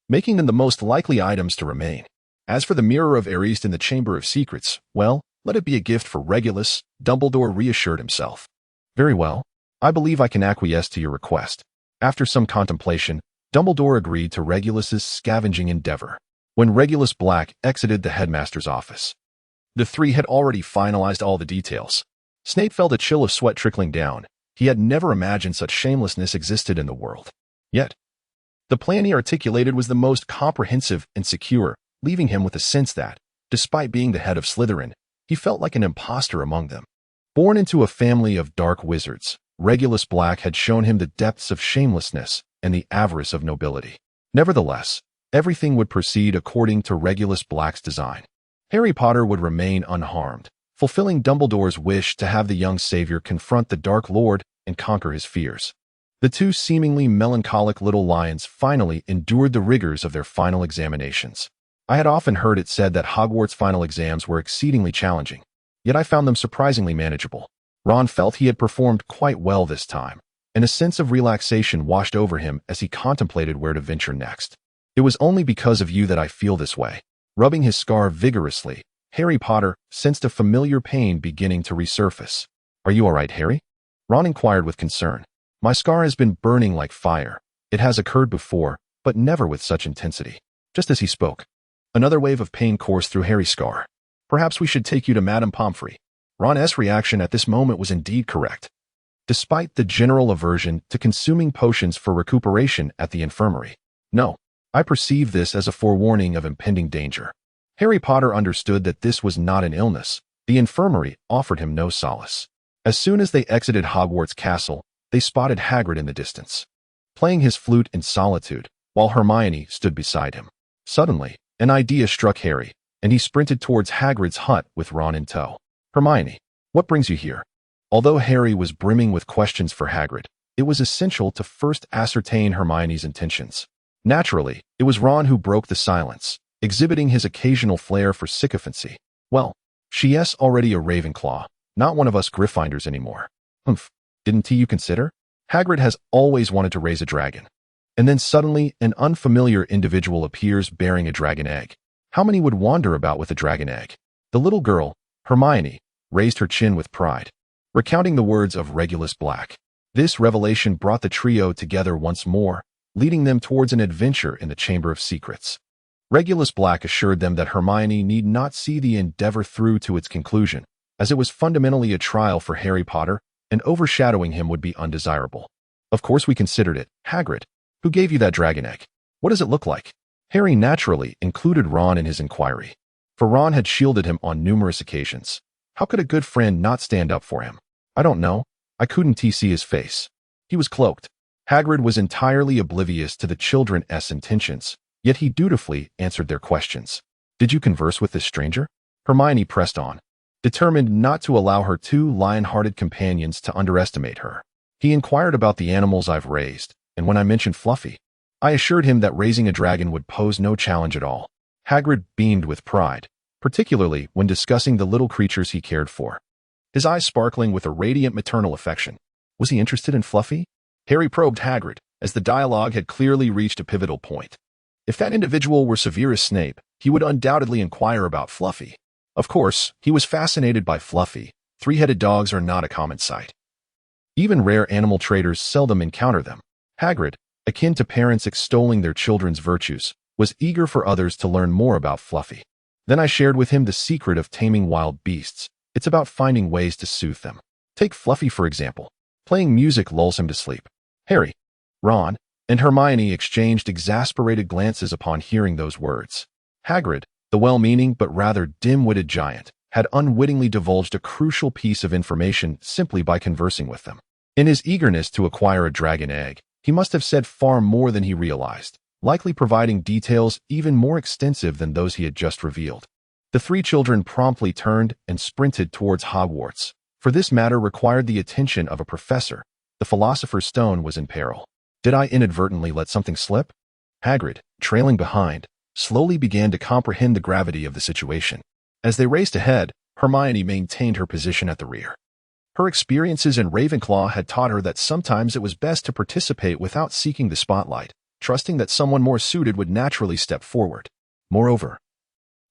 making them the most likely items to remain. As for the Mirror of Erised in the Chamber of Secrets, well, let it be a gift for Regulus, Dumbledore reassured himself. Very well, I believe I can acquiesce to your request. After some contemplation, Dumbledore agreed to Regulus's scavenging endeavor. When Regulus Black exited the headmaster's office, the three had already finalized all the details. Snape felt a chill of sweat trickling down. He had never imagined such shamelessness existed in the world. Yet, the plan he articulated was the most comprehensive and secure, leaving him with a sense that, despite being the head of Slytherin, he felt like an imposter among them. Born into a family of dark wizards, Regulus Black had shown him the depths of shamelessness and the avarice of nobility. Nevertheless, everything would proceed according to Regulus Black's design. Harry Potter would remain unharmed, fulfilling Dumbledore's wish to have the young savior confront the Dark Lord and conquer his fears. The two seemingly melancholic little lions finally endured the rigors of their final examinations. I had often heard it said that Hogwarts final exams were exceedingly challenging, yet I found them surprisingly manageable. Ron felt he had performed quite well this time, and a sense of relaxation washed over him as he contemplated where to venture next. It was only because of you that I feel this way. Rubbing his scar vigorously, Harry Potter sensed a familiar pain beginning to resurface. Are you all right, Harry? Ron inquired with concern. My scar has been burning like fire. It has occurred before, but never with such intensity. Just as he spoke, another wave of pain coursed through Harry's scar. Perhaps we should take you to Madame Pomfrey. Ron's reaction at this moment was indeed correct. Despite the general aversion to consuming potions for recuperation at the infirmary. No, I perceived this as a forewarning of impending danger. Harry Potter understood that this was not an illness. The infirmary offered him no solace. As soon as they exited Hogwarts Castle, they spotted Hagrid in the distance, playing his flute in solitude, while Hermione stood beside him. Suddenly, an idea struck Harry, and he sprinted towards Hagrid's hut with Ron in tow. Hermione, what brings you here? Although Harry was brimming with questions for Hagrid, it was essential to first ascertain Hermione's intentions. Naturally, it was Ron who broke the silence, exhibiting his occasional flair for sycophancy. Well, she's already a Ravenclaw, not one of us Gryffindors anymore. Humph, didn't you consider? Hagrid has always wanted to raise a dragon. And then suddenly, an unfamiliar individual appears bearing a dragon egg. How many would wander about with a dragon egg? The little girl, Hermione, raised her chin with pride, recounting the words of Regulus Black. This revelation brought the trio together once more, leading them towards an adventure in the Chamber of Secrets. Regulus Black assured them that Hermione need not see the endeavor through to its conclusion, as it was fundamentally a trial for Harry Potter, and overshadowing him would be undesirable. Of course we considered it. Hagrid, who gave you that dragon egg? What does it look like? Harry naturally included Ron in his inquiry, for Ron had shielded him on numerous occasions. How could a good friend not stand up for him? I don't know. I couldn't see his face. He was cloaked. Hagrid was entirely oblivious to the children's intentions, yet he dutifully answered their questions. Did you converse with this stranger? Hermione pressed on, determined not to allow her two lion-hearted companions to underestimate her. He inquired about the animals I've raised, and when I mentioned Fluffy, I assured him that raising a dragon would pose no challenge at all. Hagrid beamed with pride, particularly when discussing the little creatures he cared for, his eyes sparkling with a radiant maternal affection. Was he interested in Fluffy? Harry probed Hagrid, as the dialogue had clearly reached a pivotal point. If that individual were Severus Snape, he would undoubtedly inquire about Fluffy. Of course, he was fascinated by Fluffy, Three-headed dogs are not a common sight. Even rare animal traders seldom encounter them. Hagrid, akin to parents extolling their children's virtues, was eager for others to learn more about Fluffy. Then I shared with him the secret of taming wild beasts. It's about finding ways to soothe them. Take Fluffy, for example. Playing music lulls him to sleep. Harry, Ron, and Hermione exchanged exasperated glances upon hearing those words. Hagrid, the well-meaning but rather dim-witted giant, had unwittingly divulged a crucial piece of information simply by conversing with them. In his eagerness to acquire a dragon egg, he must have said far more than he realized, likely providing details even more extensive than those he had just revealed. The three children promptly turned and sprinted towards Hogwarts, for this matter required the attention of a professor. The Philosopher's Stone was in peril. Did I inadvertently let something slip? Hagrid, trailing behind, slowly began to comprehend the gravity of the situation. As they raced ahead, Hermione maintained her position at the rear. Her experiences in Ravenclaw had taught her that sometimes it was best to participate without seeking the spotlight, trusting that someone more suited would naturally step forward. Moreover,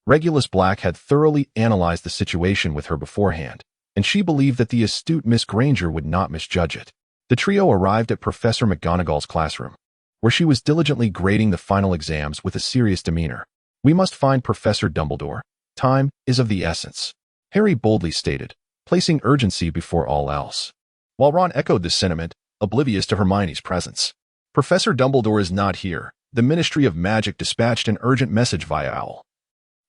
Regulus Black had thoroughly analyzed the situation with her beforehand, and she believed that the astute Miss Granger would not misjudge it. The trio arrived at Professor McGonagall's classroom, where she was diligently grading the final exams with a serious demeanor. "We must find Professor Dumbledore. Time is of the essence," Harry boldly stated, placing urgency before all else. While Ron echoed this sentiment, oblivious to Hermione's presence. "Professor Dumbledore is not here. The Ministry of Magic dispatched an urgent message via owl,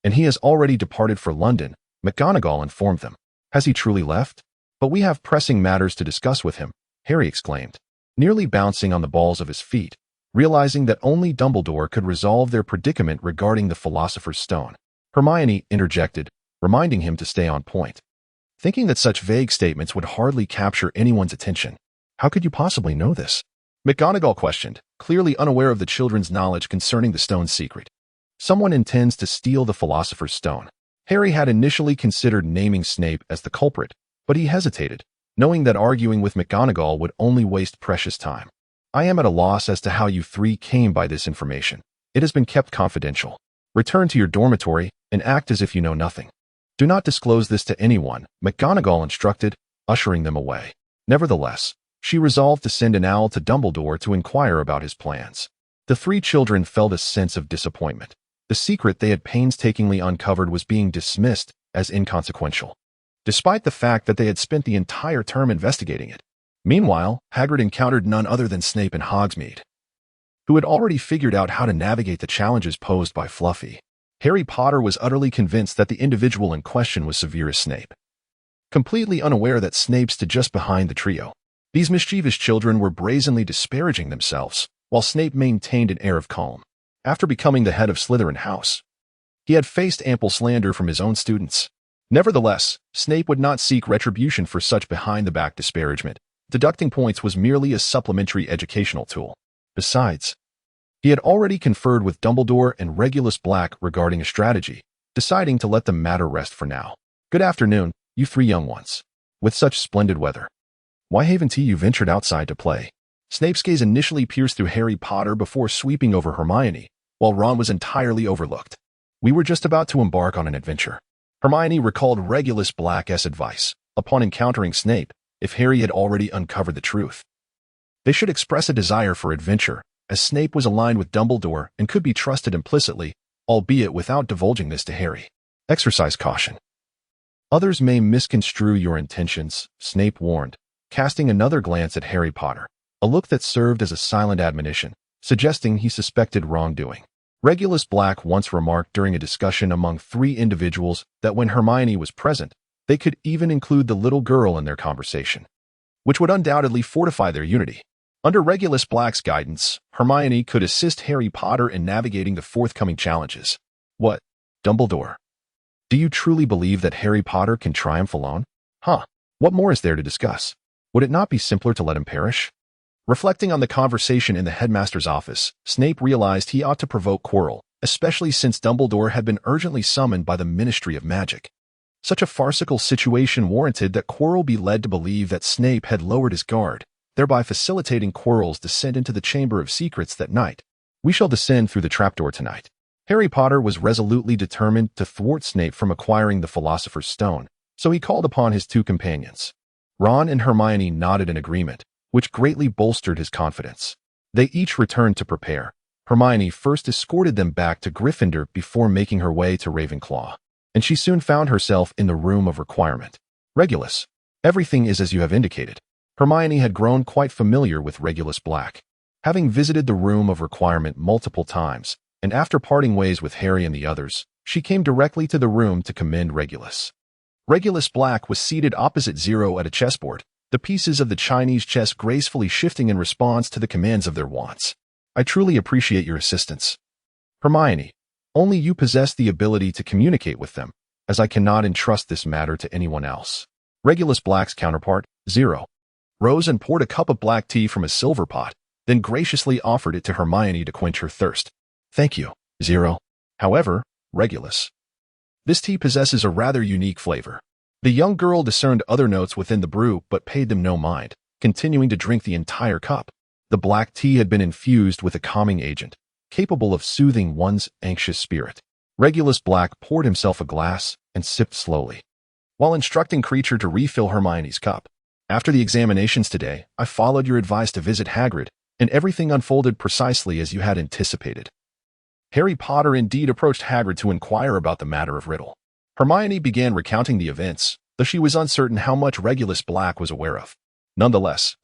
and he has already departed for London," McGonagall informed them. "Has he truly left? But we have pressing matters to discuss with him," Harry exclaimed, nearly bouncing on the balls of his feet, realizing that only Dumbledore could resolve their predicament regarding the Philosopher's Stone. Hermione interjected, reminding him to stay on point, thinking that such vague statements would hardly capture anyone's attention. "How could you possibly know this?" McGonagall questioned, clearly unaware of the children's knowledge concerning the stone's secret. "Someone intends to steal the Philosopher's Stone." Harry had initially considered naming Snape as the culprit, but he hesitated, knowing that arguing with McGonagall would only waste precious time. "I am at a loss as to how you three came by this information. It has been kept confidential. Return to your dormitory and act as if you know nothing. Do not disclose this to anyone," McGonagall instructed, ushering them away. Nevertheless, she resolved to send an owl to Dumbledore to inquire about his plans. The three children felt a sense of disappointment. The secret they had painstakingly uncovered was being dismissed as inconsequential, despite the fact that they had spent the entire term investigating it. Meanwhile, Hagrid encountered none other than Snape and Hogsmeade, who had already figured out how to navigate the challenges posed by Fluffy. Harry Potter was utterly convinced that the individual in question was Severus Snape, completely unaware that Snape stood just behind the trio. These mischievous children were brazenly disparaging themselves, while Snape maintained an air of calm. After becoming the head of Slytherin House, he had faced ample slander from his own students. Nevertheless, Snape would not seek retribution for such behind-the-back disparagement. Deducting points was merely a supplementary educational tool. Besides, he had already conferred with Dumbledore and Regulus Black regarding a strategy, deciding to let the matter rest for now. "Good afternoon, you three young ones. With such splendid weather, why haven't you ventured outside to play?" Snape's gaze initially pierced through Harry Potter before sweeping over Hermione, while Ron was entirely overlooked. "We were just about to embark on an adventure." Hermione recalled Regulus Black's advice, upon encountering Snape, if Harry had already uncovered the truth. They should express a desire for adventure, as Snape was aligned with Dumbledore and could be trusted implicitly, albeit without divulging this to Harry. "Exercise caution. Others may misconstrue your intentions," Snape warned, casting another glance at Harry Potter, a look that served as a silent admonition, suggesting he suspected wrongdoing. Regulus Black once remarked during a discussion among three individuals that when Hermione was present, they could even include the little girl in their conversation, which would undoubtedly fortify their unity. Under Regulus Black's guidance, Hermione could assist Harry Potter in navigating the forthcoming challenges. "What, Dumbledore? Do you truly believe that Harry Potter can triumph alone? What more is there to discuss? Would it not be simpler to let him perish?" Reflecting on the conversation in the headmaster's office, Snape realized he ought to provoke quarrel, especially since Dumbledore had been urgently summoned by the Ministry of Magic. Such a farcical situation warranted that Quirrell be led to believe that Snape had lowered his guard, thereby facilitating Quirrell's descent into the Chamber of Secrets that night. "We shall descend through the trapdoor tonight." Harry Potter was resolutely determined to thwart Snape from acquiring the Philosopher's Stone, so he called upon his two companions. Ron and Hermione nodded in agreement, which greatly bolstered his confidence. They each returned to prepare. Hermione first escorted them back to Gryffindor before making her way to Ravenclaw, and she soon found herself in the room of requirement. Regulus. Everything is as you have indicated. Hermione had grown quite familiar with Regulus Black, having visited the room of requirement multiple times, and after parting ways with Harry and the others, she came directly to the room to commend Regulus. Regulus Black was seated opposite Zero at a chessboard, the pieces of the Chinese chess gracefully shifting in response to the commands of their wands. I truly appreciate your assistance. Hermione, only you possess the ability to communicate with them, as I cannot entrust this matter to anyone else. Regulus Black's counterpart, Zero, rose and poured a cup of black tea from a silver pot, then graciously offered it to Hermione to quench her thirst. Thank you, Zero. However, Regulus, this tea possesses a rather unique flavor. The young girl discerned other notes within the brew but paid them no mind, continuing to drink the entire cup. The black tea had been infused with a calming agent, capable of soothing one's anxious spirit. Regulus Black poured himself a glass and sipped slowly, while instructing Creature to refill Hermione's cup. After the examinations today, I followed your advice to visit Hagrid, and everything unfolded precisely as you had anticipated. Harry Potter indeed approached Hagrid to inquire about the matter of Riddle. Hermione began recounting the events, though she was uncertain how much Regulus Black was aware of. Nonetheless,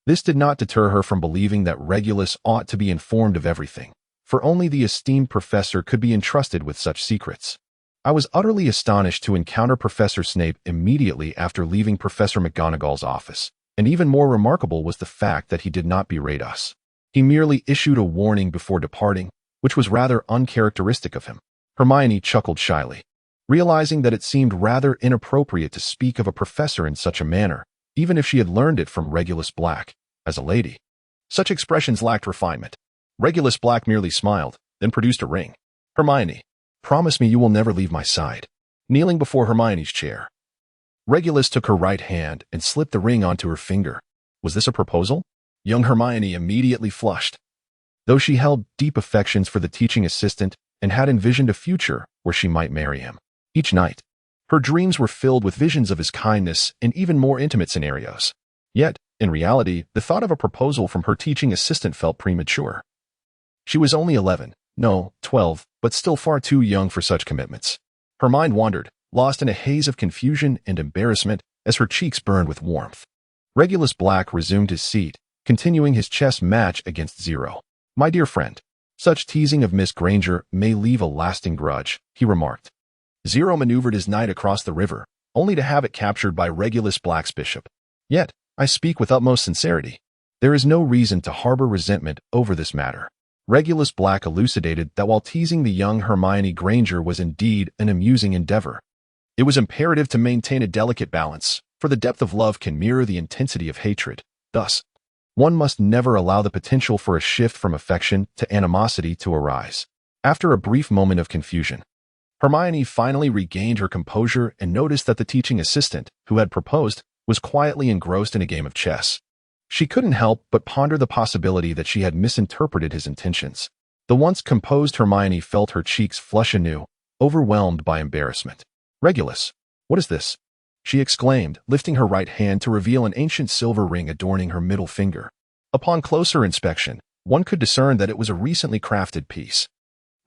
this did not deter her from believing that Regulus ought to be informed of everything, for only the esteemed professor could be entrusted with such secrets. I was utterly astonished to encounter Professor Snape immediately after leaving Professor McGonagall's office, and even more remarkable was the fact that he did not berate us. He merely issued a warning before departing, which was rather uncharacteristic of him. Hermione chuckled shyly, realizing that it seemed rather inappropriate to speak of a professor in such a manner, even if she had learned it from Regulus Black, as a lady. Such expressions lacked refinement. Regulus Black merely smiled, then produced a ring. Hermione, promise me you will never leave my side. Kneeling before Hermione's chair, Regulus took her right hand and slipped the ring onto her finger. Was this a proposal? Young Hermione immediately flushed. Though she held deep affections for the teaching assistant and had envisioned a future where she might marry him. Each night, her dreams were filled with visions of his kindness and even more intimate scenarios. Yet, in reality, the thought of a proposal from her teaching assistant felt premature. She was only 11, no, 12, but still far too young for such commitments. Her mind wandered, lost in a haze of confusion and embarrassment as her cheeks burned with warmth. Regulus Black resumed his seat, continuing his chess match against Zero. My dear friend, such teasing of Miss Granger may leave a lasting grudge, he remarked. Zero maneuvered his knight across the river, only to have it captured by Regulus Black's bishop. Yet, I speak with utmost sincerity. There is no reason to harbor resentment over this matter. Regulus Black elucidated that while teasing the young Hermione Granger was indeed an amusing endeavor, it was imperative to maintain a delicate balance, for the depth of love can mirror the intensity of hatred. Thus, one must never allow the potential for a shift from affection to animosity to arise. After a brief moment of confusion, Hermione finally regained her composure and noticed that the teaching assistant, who had proposed, was quietly engrossed in a game of chess. She couldn't help but ponder the possibility that she had misinterpreted his intentions. The once composed Hermione felt her cheeks flush anew, overwhelmed by embarrassment. Regulus, what is this? She exclaimed, lifting her right hand to reveal an ancient silver ring adorning her middle finger. Upon closer inspection, one could discern that it was a recently crafted piece.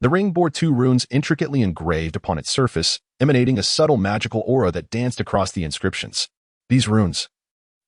The ring bore 2 runes intricately engraved upon its surface, emanating a subtle magical aura that danced across the inscriptions. These runes,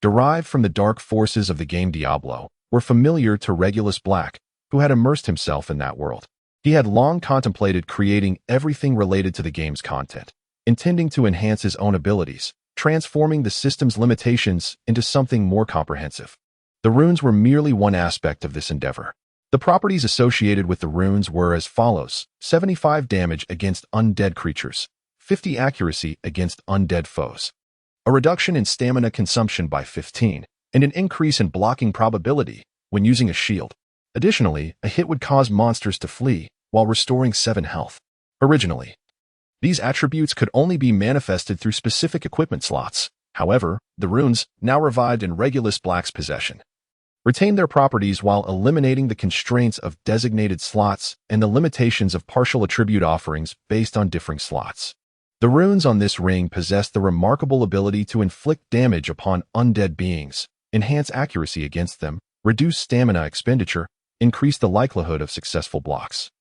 derived from the dark forces of the game Diablo, were familiar to Regulus Black, who had immersed himself in that world. He had long contemplated creating everything related to the game's content, intending to enhance his own abilities, transforming the system's limitations into something more comprehensive. The runes were merely one aspect of this endeavor. The properties associated with the runes were as follows: 75 damage against undead creatures, 50 accuracy against undead foes, a reduction in stamina consumption by 15, and an increase in blocking probability when using a shield. Additionally, a hit would cause monsters to flee while restoring 7 health. Originally, these attributes could only be manifested through specific equipment slots. However, the runes, now revived in Regulus Black's possession, retain their properties while eliminating the constraints of designated slots and the limitations of partial attribute offerings based on differing slots. The The runes on this ring possess the remarkable ability to inflict damage upon undead beings, enhance accuracy against them, reduce stamina expenditure, increase the likelihood of successful blocks,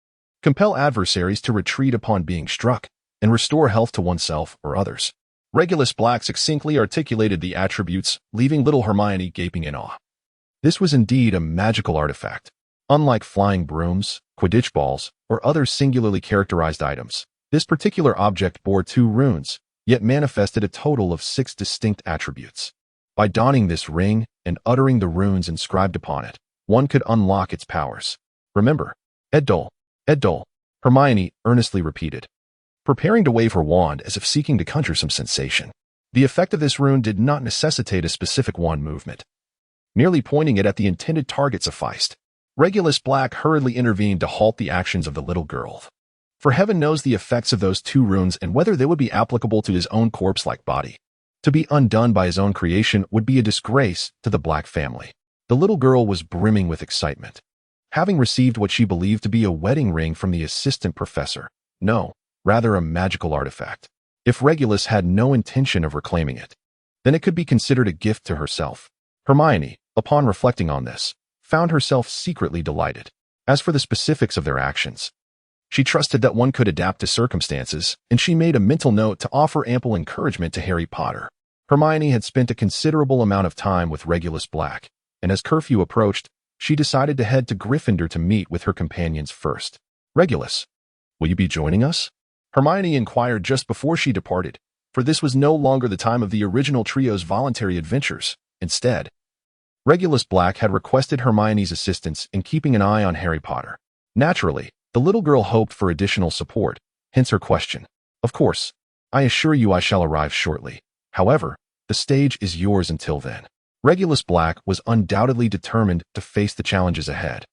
compel adversaries to retreat upon being struck, and restore health to oneself or others. Regulus Black succinctly articulated the attributes, leaving little Hermione gaping in awe. This was indeed a magical artifact. Unlike flying brooms, Quidditch balls, or other singularly characterized items, this particular object bore 2 runes, yet manifested a total of 6 distinct attributes. By donning this ring and uttering the runes inscribed upon it, one could unlock its powers. Remember, Eddol, Eddol, Hermione earnestly repeated, preparing to wave her wand as if seeking to conjure some sensation. The effect of this rune did not necessitate a specific wand movement. Merely pointing it at the intended target sufficed. Regulus Black hurriedly intervened to halt the actions of the little girl. For heaven knows the effects of those 2 runes and whether they would be applicable to his own corpse-like body. To be undone by his own creation would be a disgrace to the Black family. The little girl was brimming with excitement. Having received what she believed to be a wedding ring from the assistant professor, no, rather a magical artifact. If Regulus had no intention of reclaiming it, then it could be considered a gift to herself. Hermione, upon reflecting on this, found herself secretly delighted. As for the specifics of their actions, she trusted that one could adapt to circumstances, and she made a mental note to offer ample encouragement to Harry Potter. Hermione had spent a considerable amount of time with Regulus Black, and as curfew approached, she decided to head to Gryffindor to meet with her companions first. Regulus, will you be joining us? Hermione inquired just before she departed, for this was no longer the time of the original trio's voluntary adventures. Instead, Regulus Black had requested Hermione's assistance in keeping an eye on Harry Potter. Naturally, the little girl hoped for additional support, hence her question. Of course, I assure you I shall arrive shortly. However, the stage is yours until then. Regulus Black was undoubtedly determined to face the challenges ahead.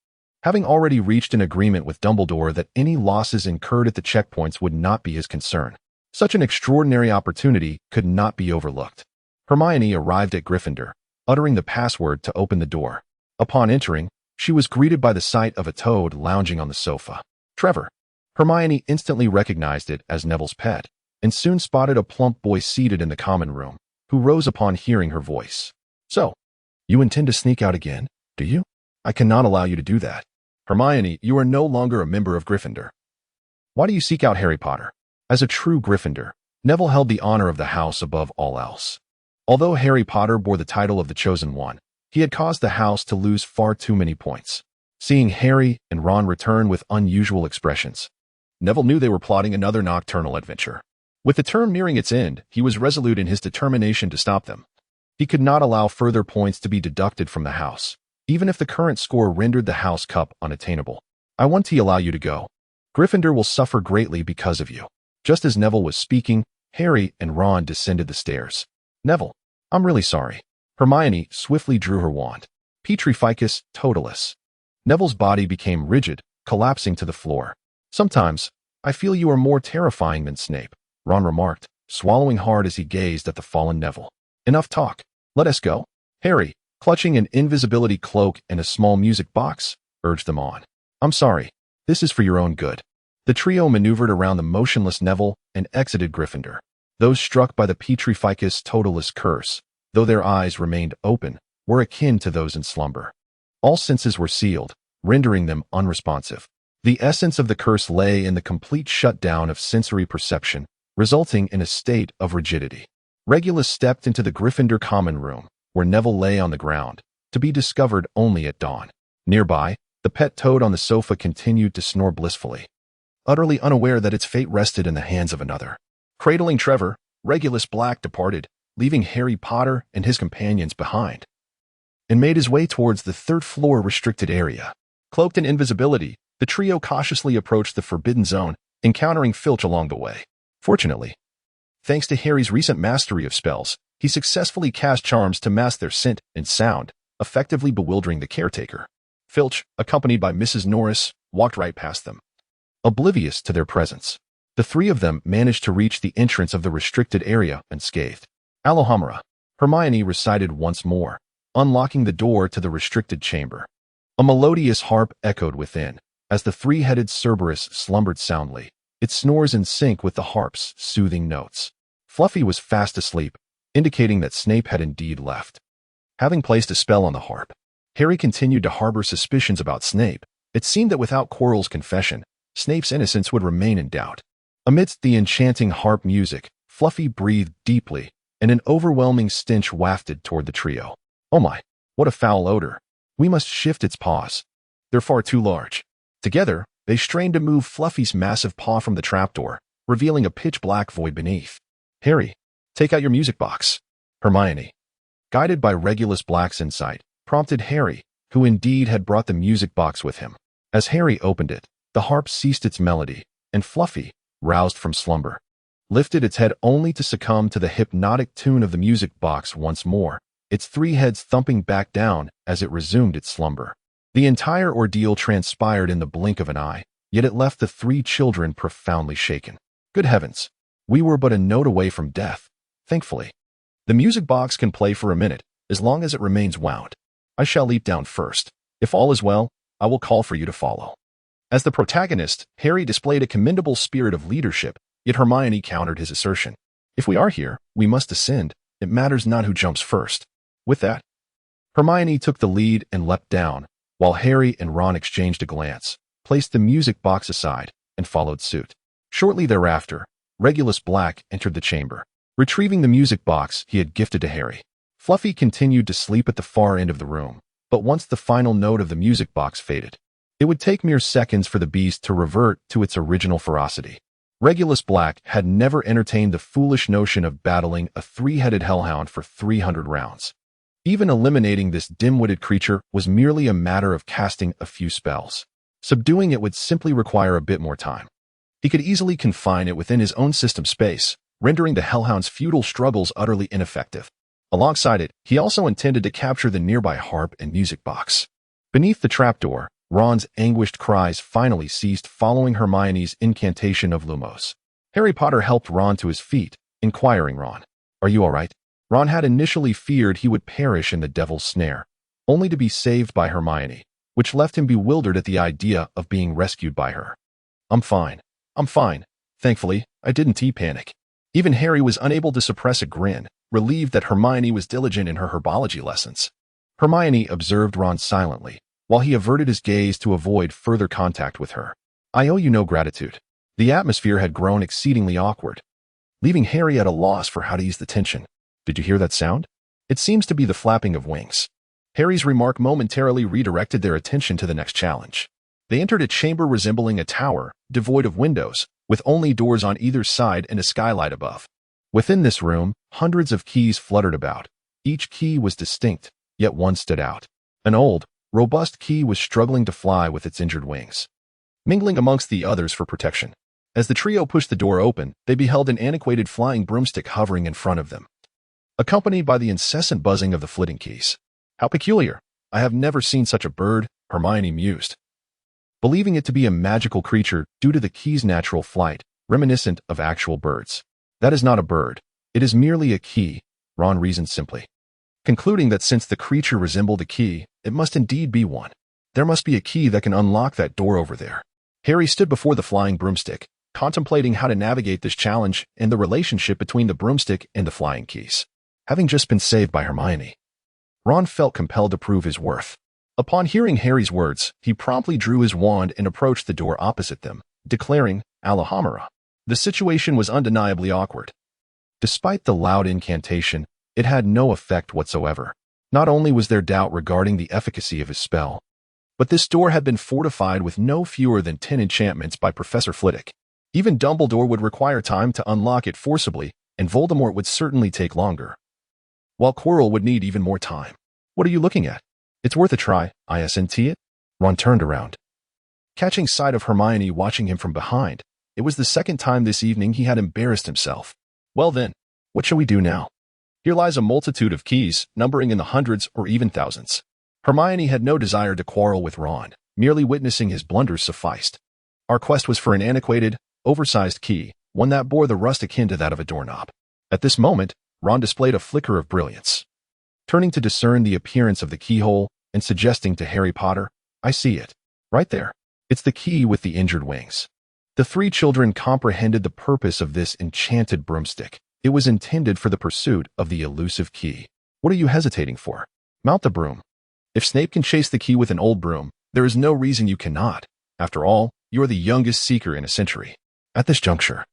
Having already reached an agreement with Dumbledore that any losses incurred at the checkpoints would not be his concern, such an extraordinary opportunity could not be overlooked. Hermione arrived at Gryffindor, uttering the password to open the door. Upon entering, she was greeted by the sight of a toad lounging on the sofa. Trevor. Hermione instantly recognized it as Neville's pet, and soon spotted a plump boy seated in the common room, who rose upon hearing her voice. So, you intend to sneak out again, do you? I cannot allow you to do that. Hermione, you are no longer a member of Gryffindor. Why do you seek out Harry Potter? As a true Gryffindor, Neville held the honor of the house above all else. Although Harry Potter bore the title of the Chosen One, he had caused the house to lose far too many points. Seeing Harry and Ron return with unusual expressions, Neville knew they were plotting another nocturnal adventure. With the term nearing its end, he was resolute in his determination to stop them. He could not allow further points to be deducted from the house, even if the current score rendered the house cup unattainable. I want to allow you to go. Gryffindor will suffer greatly because of you. Just as Neville was speaking, Harry and Ron descended the stairs. Neville, I'm really sorry. Hermione swiftly drew her wand. Petrificus totalis. Neville's body became rigid, collapsing to the floor. Sometimes, I feel you are more terrifying than Snape, Ron remarked, swallowing hard as he gazed at the fallen Neville. Enough talk. Let us go. Harry, clutching an invisibility cloak and a small music box, urged them on. I'm sorry. This is for your own good. The trio maneuvered around the motionless Neville and exited Gryffindor. Those struck by the Petrificus totalis curse, though their eyes remained open, were akin to those in slumber. All senses were sealed, rendering them unresponsive. The essence of the curse lay in the complete shutdown of sensory perception, resulting in a state of rigidity. Regulus stepped into the Gryffindor common room, where Neville lay on the ground, to be discovered only at dawn. Nearby, the pet toad on the sofa continued to snore blissfully, utterly unaware that its fate rested in the hands of another. Cradling Trevor, Regulus Black departed, leaving Harry Potter and his companions behind, and made his way towards the third-floor restricted area. Cloaked in invisibility, the trio cautiously approached the Forbidden Zone, encountering Filch along the way. Fortunately, thanks to Harry's recent mastery of spells, he successfully cast charms to mask their scent and sound, effectively bewildering the caretaker. Filch, accompanied by Mrs. Norris, walked right past them, oblivious to their presence. The three of them managed to reach the entrance of the restricted area unscathed. Alohomora, Hermione recited once more, unlocking the door to the restricted chamber. A melodious harp echoed within, as the three-headed Cerberus slumbered soundly, its snores in sync with the harp's soothing notes. Fluffy was fast asleep, indicating that Snape had indeed left. Having placed a spell on the harp, Harry continued to harbor suspicions about Snape. It seemed that without Quirrell's confession, Snape's innocence would remain in doubt. Amidst the enchanting harp music, Fluffy breathed deeply, and an overwhelming stench wafted toward the trio. Oh my, what a foul odor. We must shift its paws. They're far too large. Together, they strained to move Fluffy's massive paw from the trapdoor, revealing a pitch-black void beneath. Harry, take out your music box. Hermione, guided by Regulus Black's insight, prompted Harry, who indeed had brought the music box with him. As Harry opened it, the harp ceased its melody, and Fluffy, roused from slumber, lifted its head only to succumb to the hypnotic tune of the music box once more, its three heads thumping back down as it resumed its slumber. The entire ordeal transpired in the blink of an eye, yet it left the three children profoundly shaken. Good heavens, we were but a note away from death, thankfully. The music box can play for a minute, as long as it remains wound. I shall leap down first. If all is well, I will call for you to follow. As the protagonist, Harry displayed a commendable spirit of leadership, yet Hermione countered his assertion. If we are here, we must ascend. It matters not who jumps first. With that, Hermione took the lead and leapt down, while Harry and Ron exchanged a glance, placed the music box aside, and followed suit. Shortly thereafter, Regulus Black entered the chamber, retrieving the music box he had gifted to Harry. Fluffy continued to sleep at the far end of the room, but once the final note of the music box faded, it would take mere seconds for the beast to revert to its original ferocity. Regulus Black had never entertained the foolish notion of battling a three-headed hellhound for 300 rounds. Even eliminating this dim-witted creature was merely a matter of casting a few spells. Subduing it would simply require a bit more time. He could easily confine it within his own system space, rendering the hellhound's futile struggles utterly ineffective. Alongside it, he also intended to capture the nearby harp and music box. Beneath the trapdoor, Ron's anguished cries finally ceased following Hermione's incantation of Lumos. Harry Potter helped Ron to his feet, inquiring Ron, "Are you all right?" Ron had initially feared he would perish in the devil's snare, only to be saved by Hermione, which left him bewildered at the idea of being rescued by her. I'm fine. Thankfully, I didn't panic." Even Harry was unable to suppress a grin, relieved that Hermione was diligent in her herbology lessons. Hermione observed Ron silently, while he averted his gaze to avoid further contact with her. "I owe you no gratitude." The atmosphere had grown exceedingly awkward, leaving Harry at a loss for how to ease the tension. "Did you hear that sound? It seems to be the flapping of wings." Harry's remark momentarily redirected their attention to the next challenge. They entered a chamber resembling a tower, devoid of windows, with only doors on either side and a skylight above. Within this room, hundreds of keys fluttered about. Each key was distinct, yet one stood out. An old, robust key was struggling to fly with its injured wings, mingling amongst the others for protection. As the trio pushed the door open, they beheld an antiquated flying broomstick hovering in front of them, accompanied by the incessant buzzing of the flitting keys. "How peculiar. I have never seen such a bird," Hermione mused, believing it to be a magical creature due to the key's natural flight, reminiscent of actual birds. "That is not a bird. It is merely a key," Ron reasoned simply, concluding that since the creature resembled a key, it must indeed be one. There must be a key that can unlock that door over there. Harry stood before the flying broomstick, contemplating how to navigate this challenge and the relationship between the broomstick and the flying keys. Having just been saved by Hermione, Ron felt compelled to prove his worth. Upon hearing Harry's words, he promptly drew his wand and approached the door opposite them, declaring, "Alhamara." The situation was undeniably awkward. Despite the loud incantation, it had no effect whatsoever. Not only was there doubt regarding the efficacy of his spell, but this door had been fortified with no fewer than 10 enchantments by Professor Flitwick. Even Dumbledore would require time to unlock it forcibly, and Voldemort would certainly take longer, while Quirrell would need even more time. "What are you looking at? It's worth a try, isn't it?" Ron turned around, catching sight of Hermione watching him from behind. It was the second time this evening he had embarrassed himself. "Well then, what shall we do now? Here lies a multitude of keys, numbering in the hundreds or even thousands." Hermione had no desire to quarrel with Ron, merely witnessing his blunders sufficed. "Our quest was for an antiquated, oversized key, one that bore the rust akin to that of a doorknob." At this moment, Ron displayed a flicker of brilliance, turning to discern the appearance of the keyhole and suggesting to Harry Potter, "I see it. Right there. It's the key with the injured wings." The three children comprehended the purpose of this enchanted broomstick. It was intended for the pursuit of the elusive key. What are you hesitating for? Mount the broom. If Snape can chase the key with an old broom, there is no reason you cannot. After all, you are the youngest seeker in a century. At this juncture,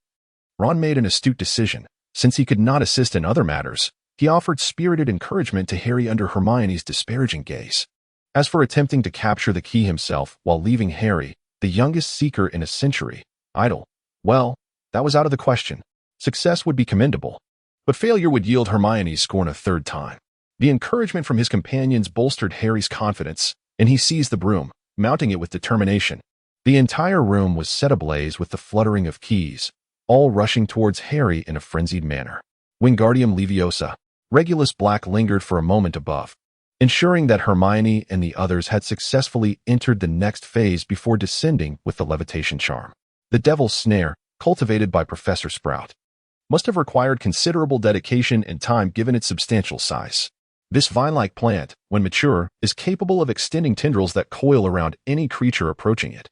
Ron made an astute decision. Since he could not assist in other matters, he offered spirited encouragement to Harry under Hermione's disparaging gaze. As for attempting to capture the key himself while leaving Harry, the youngest seeker in a century, idle, well, that was out of the question. Success would be commendable, but failure would yield Hermione's scorn a third time. The encouragement from his companions bolstered Harry's confidence, and he seized the broom, mounting it with determination. The entire room was set ablaze with the fluttering of keys, all rushing towards Harry in a frenzied manner. Wingardium Leviosa. Regulus Black lingered for a moment above, ensuring that Hermione and the others had successfully entered the next phase before descending with the levitation charm. The Devil's Snare, cultivated by Professor Sprout, must have required considerable dedication and time given its substantial size. This vine-like plant, when mature, is capable of extending tendrils that coil around any creature approaching it,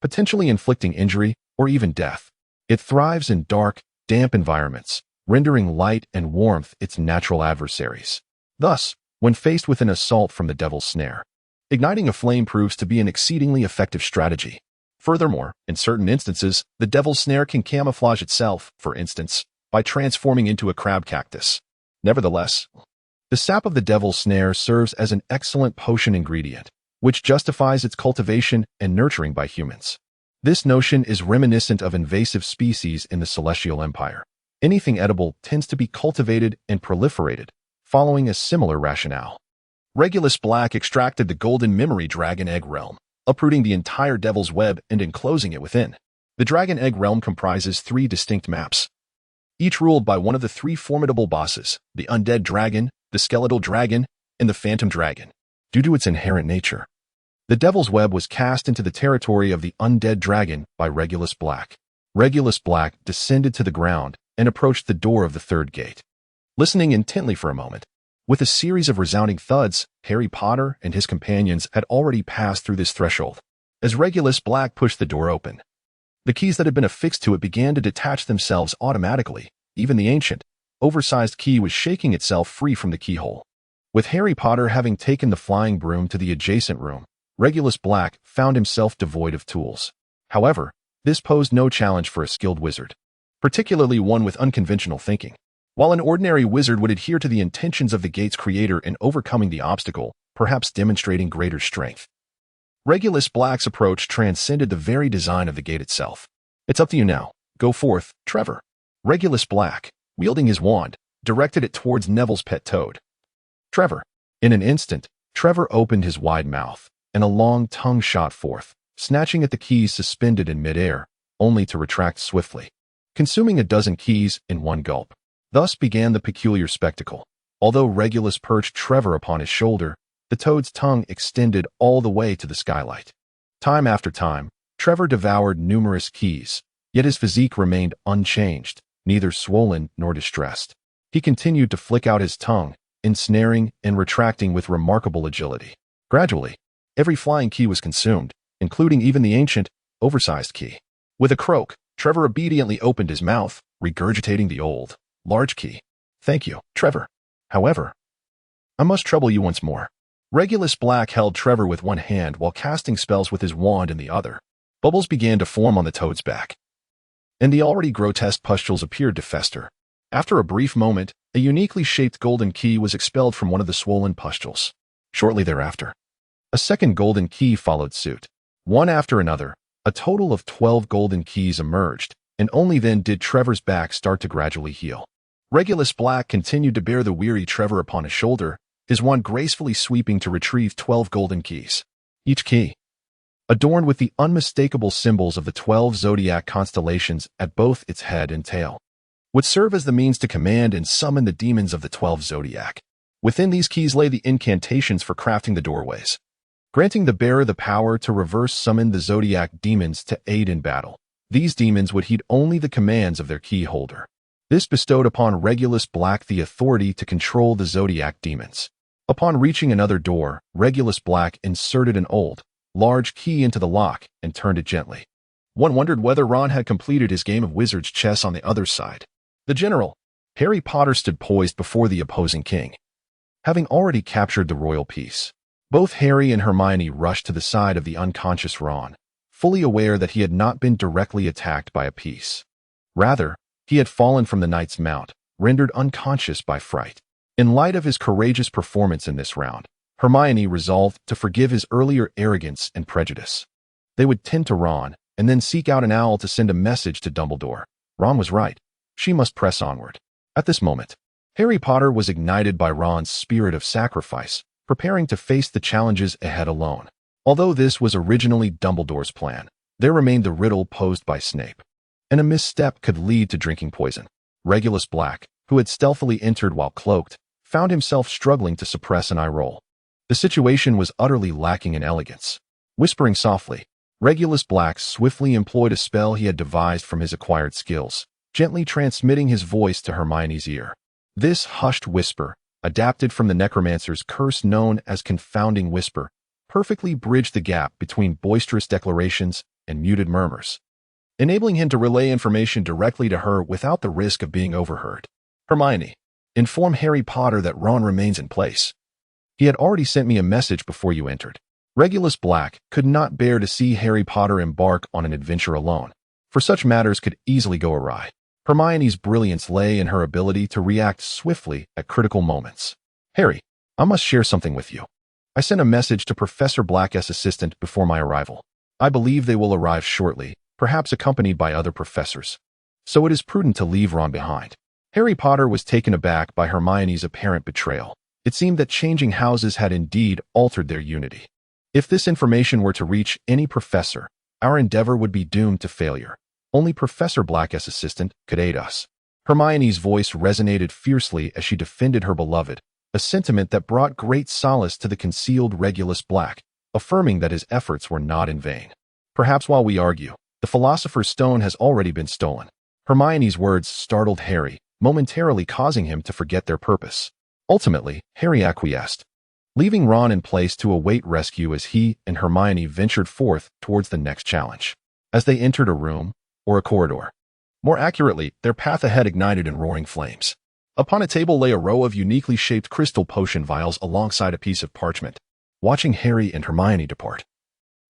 potentially inflicting injury or even death. It thrives in dark, damp environments, rendering light and warmth its natural adversaries. Thus, when faced with an assault from the Devil's Snare, igniting a flame proves to be an exceedingly effective strategy. Furthermore, in certain instances, the Devil's Snare can camouflage itself, for instance, by transforming into a crab cactus. Nevertheless, the sap of the Devil's Snare serves as an excellent potion ingredient, which justifies its cultivation and nurturing by humans. This notion is reminiscent of invasive species in the Celestial Empire. Anything edible tends to be cultivated and proliferated, following a similar rationale. Regulus Black extracted the golden memory dragon egg realm, uprooting the entire Devil's Web and enclosing it within. The Dragon Egg realm comprises 3 distinct maps, each ruled by one of the 3 formidable bosses, the undead dragon, the skeletal dragon, and the phantom dragon. Due to its inherent nature, the Devil's Web was cast into the territory of the undead dragon by Regulus Black. Regulus Black descended to the ground and approached the door of the 3rd gate. Listening intently for a moment, with a series of resounding thuds, Harry Potter and his companions had already passed through this threshold. As Regulus Black pushed the door open, the keys that had been affixed to it began to detach themselves automatically. Even the ancient, oversized key was shaking itself free from the keyhole. With Harry Potter having taken the flying broom to the adjacent room, Regulus Black found himself devoid of tools. However, this posed no challenge for a skilled wizard, particularly one with unconventional thinking. While an ordinary wizard would adhere to the intentions of the gate's creator in overcoming the obstacle, perhaps demonstrating greater strength, Regulus Black's approach transcended the very design of the gate itself. It's up to you now. Go forth, Trevor. Regulus Black, wielding his wand, directed it towards Neville's pet toad. Trevor. In an instant, Trevor opened his wide mouth, and a long tongue shot forth, snatching at the keys suspended in midair, only to retract swiftly, consuming a dozen keys in one gulp. Thus began the peculiar spectacle. Although Regulus perched Trevor upon his shoulder, the toad's tongue extended all the way to the skylight. Time after time, Trevor devoured numerous keys, yet his physique remained unchanged, neither swollen nor distressed. He continued to flick out his tongue, ensnaring and retracting with remarkable agility. Gradually, every flying key was consumed, including even the ancient, oversized key. With a croak, Trevor obediently opened his mouth, regurgitating the old, large key. Thank you, Trevor. However, I must trouble you once more. Regulus Black held Trevor with one hand while casting spells with his wand in the other. Bubbles began to form on the toad's back, and the already grotesque pustules appeared to fester. After a brief moment, a uniquely shaped golden key was expelled from one of the swollen pustules. Shortly thereafter, a second golden key followed suit. One after another, a total of 12 golden keys emerged, and only then did Trevor's back start to gradually heal. Regulus Black continued to bear the weary Trevor upon his shoulder, his wand gracefully sweeping to retrieve 12 golden keys. Each key, adorned with the unmistakable symbols of the 12 zodiac constellations at both its head and tail, would serve as the means to command and summon the demons of the 12 zodiac. Within these keys lay the incantations for crafting the doorways, granting the bearer the power to reverse summon the zodiac demons to aid in battle. These demons would heed only the commands of their key holder. This bestowed upon Regulus Black the authority to control the zodiac demons. Upon reaching another door, Regulus Black inserted an old, large key into the lock and turned it gently. One wondered whether Ron had completed his game of wizard's chess on the other side. The general, Harry Potter, stood poised before the opposing king, having already captured the royal piece. Both Harry and Hermione rushed to the side of the unconscious Ron, fully aware that he had not been directly attacked by a piece. Rather, he had fallen from the knight's mount, rendered unconscious by fright. In light of his courageous performance in this round, Hermione resolved to forgive his earlier arrogance and prejudice. They would tend to Ron, and then seek out an owl to send a message to Dumbledore. Ron was right. She must press onward. At this moment, Harry Potter was ignited by Ron's spirit of sacrifice, preparing to face the challenges ahead alone. Although this was originally Dumbledore's plan, there remained the riddle posed by Snape, and a misstep could lead to drinking poison. Regulus Black, who had stealthily entered while cloaked, found himself struggling to suppress an eye roll. The situation was utterly lacking in elegance. Whispering softly, Regulus Black swiftly employed a spell he had devised from his acquired skills, gently transmitting his voice to Hermione's ear. This hushed whisper, adapted from the Necromancer's curse known as Confounding Whisper, perfectly bridged the gap between boisterous declarations and muted murmurs, enabling him to relay information directly to her without the risk of being overheard. Hermione, inform Harry Potter that Ron remains in place. He had already sent me a message before you entered. Regulus Black could not bear to see Harry Potter embark on an adventure alone, for such matters could easily go awry. Hermione's brilliance lay in her ability to react swiftly at critical moments. Harry, I must share something with you. I sent a message to Professor Black's assistant before my arrival. I believe they will arrive shortly, perhaps accompanied by other professors. So it is prudent to leave Ron behind. Harry Potter was taken aback by Hermione's apparent betrayal. It seemed that changing houses had indeed altered their unity. If this information were to reach any professor, our endeavor would be doomed to failure. Only Professor Black's assistant could aid us. Hermione's voice resonated fiercely as she defended her beloved, a sentiment that brought great solace to the concealed Regulus Black, affirming that his efforts were not in vain. Perhaps while we argue, the Philosopher's Stone has already been stolen. Hermione's words startled Harry, momentarily causing him to forget their purpose. Ultimately, Harry acquiesced, leaving Ron in place to await rescue as he and Hermione ventured forth towards the next challenge. As they entered a room, or a corridor, more accurately, their path ahead ignited in roaring flames. Upon a table lay a row of uniquely shaped crystal potion vials alongside a piece of parchment. Watching Harry and Hermione depart,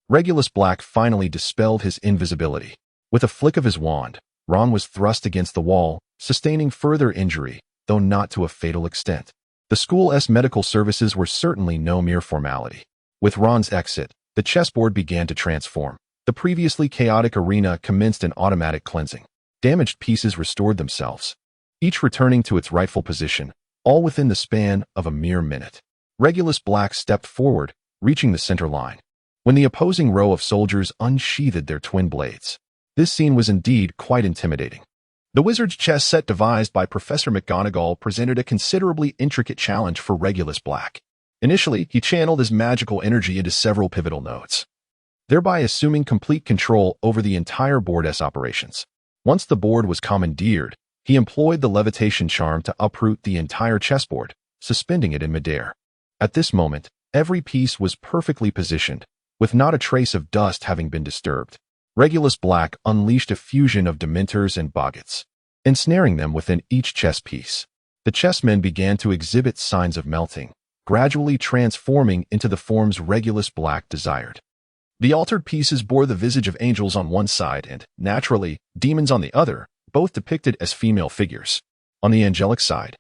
Regulus Black finally dispelled his invisibility. With a flick of his wand, Ron was thrust against the wall, sustaining further injury, though not to a fatal extent. The school's medical services were certainly no mere formality. With Ron's exit, the chessboard began to transform. The previously chaotic arena commenced an automatic cleansing. Damaged pieces restored themselves, each returning to its rightful position, all within the span of a mere minute. Regulus Black stepped forward, reaching the center line, when the opposing row of soldiers unsheathed their twin blades. This scene was indeed quite intimidating. The wizard's chess set devised by Professor McGonagall presented a considerably intricate challenge for Regulus Black. Initially, he channeled his magical energy into several pivotal nodes, thereby assuming complete control over the entire board's operations. Once the board was commandeered, he employed the levitation charm to uproot the entire chessboard, suspending it in midair. At this moment, every piece was perfectly positioned, with not a trace of dust having been disturbed. Regulus Black unleashed a fusion of Dementors and Boggarts, ensnaring them within each chess piece. The chessmen began to exhibit signs of melting, gradually transforming into the forms Regulus Black desired. The altered pieces bore the visage of angels on one side and, naturally, demons on the other, both depicted as female figures. On the angelic side,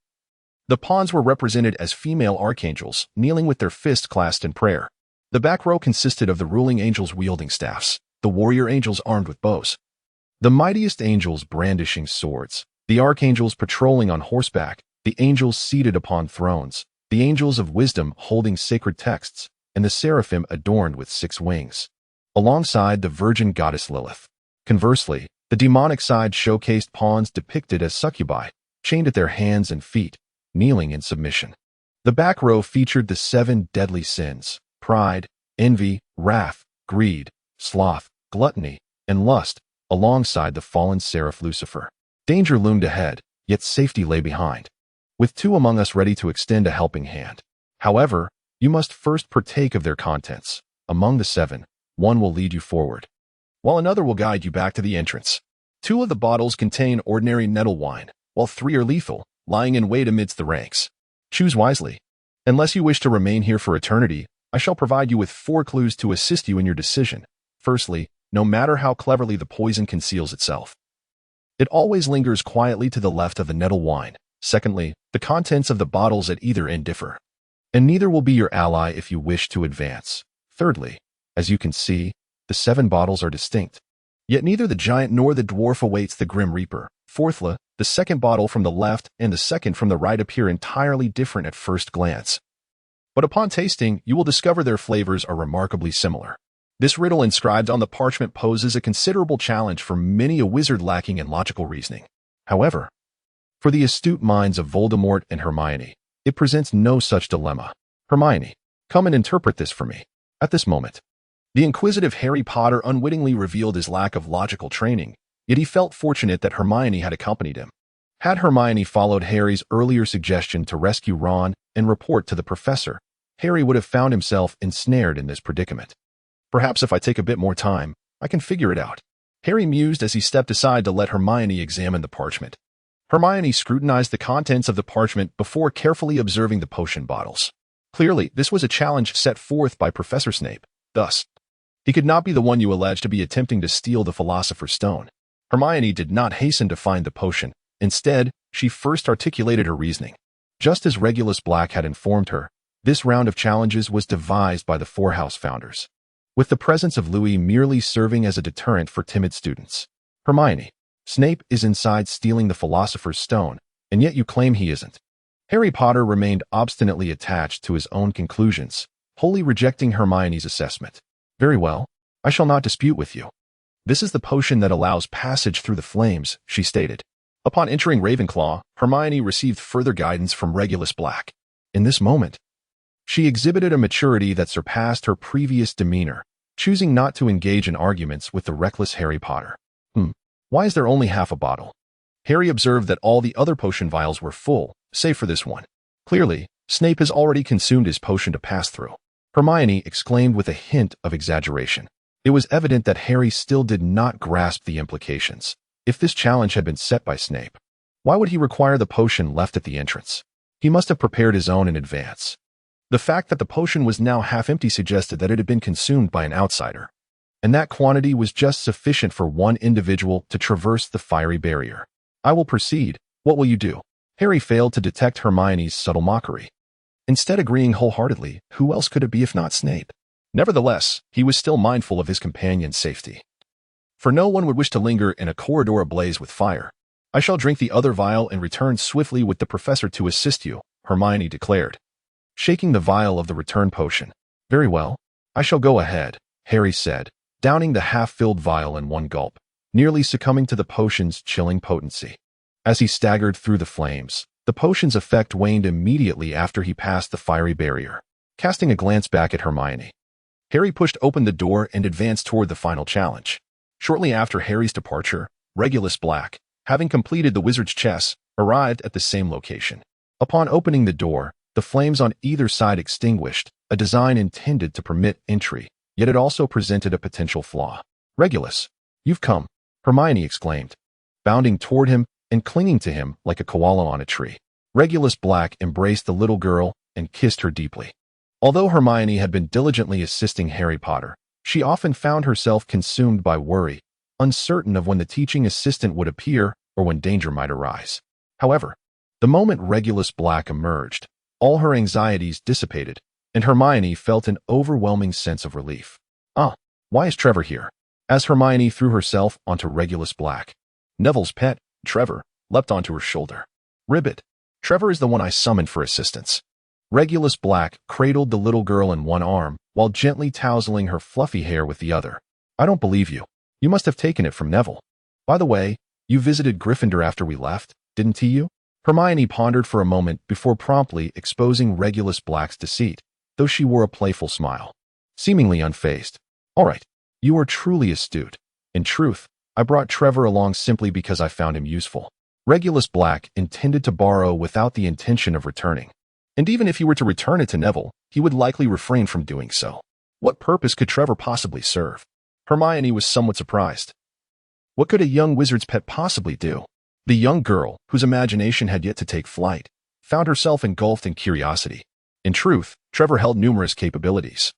the pawns were represented as female archangels, kneeling with their fists clasped in prayer. The back row consisted of the ruling angels wielding staffs, the warrior angels armed with bows, the mightiest angels brandishing swords, the archangels patrolling on horseback, the angels seated upon thrones, the angels of wisdom holding sacred texts, and the seraphim adorned with 6 wings, alongside the virgin goddess Lilith. Conversely, the demonic side showcased pawns depicted as succubi, chained at their hands and feet, kneeling in submission. The back row featured the 7 deadly sins: pride, envy, wrath, greed, sloth, gluttony, and lust, alongside the fallen seraph Lucifer. Danger loomed ahead, yet safety lay behind, with 2 among us ready to extend a helping hand. However, you must first partake of their contents. Among the 7, 1 will lead you forward. while another will guide you back to the entrance. 2 of the bottles contain ordinary nettle wine, while 3 are lethal, lying in wait amidst the ranks. Choose wisely. Unless you wish to remain here for eternity, I shall provide you with 4 clues to assist you in your decision. Firstly, no matter how cleverly the poison conceals itself, it always lingers quietly to the left of the nettle wine. Secondly, the contents of the bottles at either end differ, and neither will be your ally if you wish to advance. Thirdly, as you can see, the 7 bottles are distinct, yet neither the giant nor the dwarf awaits the Grim Reaper. Fourthly, the second bottle from the left and the second from the right appear entirely different at first glance, but upon tasting, you will discover their flavors are remarkably similar. This riddle inscribed on the parchment poses a considerable challenge for many a wizard lacking in logical reasoning. However, for the astute minds of Voldemort and Hermione, it presents no such dilemma. Hermione, come and interpret this for me. At this moment, the inquisitive Harry Potter unwittingly revealed his lack of logical training, yet he felt fortunate that Hermione had accompanied him. Had Hermione followed Harry's earlier suggestion to rescue Ron and report to the professor, Harry would have found himself ensnared in this predicament. Perhaps if I take a bit more time, I can figure it out. Harry mused as he stepped aside to let Hermione examine the parchment. Hermione scrutinized the contents of the parchment before carefully observing the potion bottles. Clearly, this was a challenge set forth by Professor Snape. Thus, he could not be the one you allege to be attempting to steal the Philosopher's Stone. Hermione did not hasten to find the potion. Instead, she first articulated her reasoning. Just as Regulus Black had informed her, this round of challenges was devised by the 4 house founders, with the presence of Louis merely serving as a deterrent for timid students. Hermione, Snape is inside stealing the Philosopher's Stone, and yet you claim he isn't. Harry Potter remained obstinately attached to his own conclusions, wholly rejecting Hermione's assessment. Very well, I shall not dispute with you. This is the potion that allows passage through the flames, she stated. Upon entering Ravenclaw, Hermione received further guidance from Regulus Black. In this moment, she exhibited a maturity that surpassed her previous demeanor, choosing not to engage in arguments with the reckless Harry Potter. Why is there only half a bottle? Harry observed that all the other potion vials were full, save for this one. Clearly, Snape has already consumed his potion to pass through. Hermione exclaimed with a hint of exaggeration. It was evident that Harry still did not grasp the implications. If this challenge had been set by Snape, why would he require the potion left at the entrance? He must have prepared his own in advance. The fact that the potion was now half empty suggested that it had been consumed by an outsider, and that quantity was just sufficient for one individual to traverse the fiery barrier. I will proceed. What will you do? Harry failed to detect Hermione's subtle mockery. Instead agreeing wholeheartedly, who else could it be if not Snape? Nevertheless, he was still mindful of his companion's safety, for no one would wish to linger in a corridor ablaze with fire. I shall drink the other vial and return swiftly with the professor to assist you, Hermione declared, shaking the vial of the return potion. Very well, I shall go ahead, Harry said, downing the half-filled vial in one gulp, nearly succumbing to the potion's chilling potency. As he staggered through the flames, the potion's effect waned immediately after he passed the fiery barrier. Casting a glance back at Hermione, Harry pushed open the door and advanced toward the final challenge. Shortly after Harry's departure, Regulus Black, having completed the wizard's chess, arrived at the same location. Upon opening the door, the flames on either side extinguished, a design intended to permit entry, yet it also presented a potential flaw. Regulus, you've come, Hermione exclaimed, bounding toward him and clinging to him like a koala on a tree. Regulus Black embraced the little girl and kissed her deeply. Although Hermione had been diligently assisting Harry Potter, she often found herself consumed by worry, uncertain of when the teaching assistant would appear or when danger might arise. However, the moment Regulus Black emerged, all her anxieties dissipated, and Hermione felt an overwhelming sense of relief. Why is Trevor here? As Hermione threw herself onto Regulus Black, Neville's pet, Trevor, leapt onto her shoulder. Ribbit, Trevor is the one I summoned for assistance. Regulus Black cradled the little girl in one arm while gently tousling her fluffy hair with the other. I don't believe you. You must have taken it from Neville. By the way, you visited Gryffindor after we left, didn't you? Hermione pondered for a moment before promptly exposing Regulus Black's deceit, though she wore a playful smile, seemingly unfazed. All right, you are truly astute. In truth, I brought Trevor along simply because I found him useful. Regulus Black intended to borrow without the intention of returning, and even if he were to return it to Neville, he would likely refrain from doing so. What purpose could Trevor possibly serve? Hermione was somewhat surprised. What could a young wizard's pet possibly do? The young girl, whose imagination had yet to take flight, found herself engulfed in curiosity. In truth, Trevor held numerous capabilities.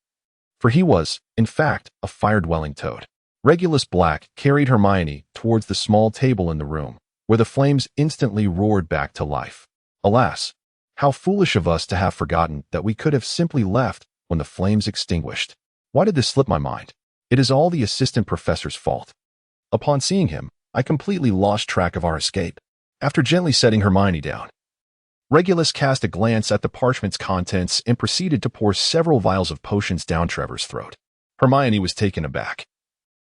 For he was, in fact, a fire-dwelling toad. Regulus Black carried Hermione towards the small table in the room, where the flames instantly roared back to life. Alas, how foolish of us to have forgotten that we could have simply left when the flames extinguished. Why did this slip my mind? It is all the assistant professor's fault. Upon seeing him, I completely lost track of our escape. After gently setting Hermione down, Regulus cast a glance at the parchment's contents and proceeded to pour several vials of potions down Trevor's throat. Hermione was taken aback.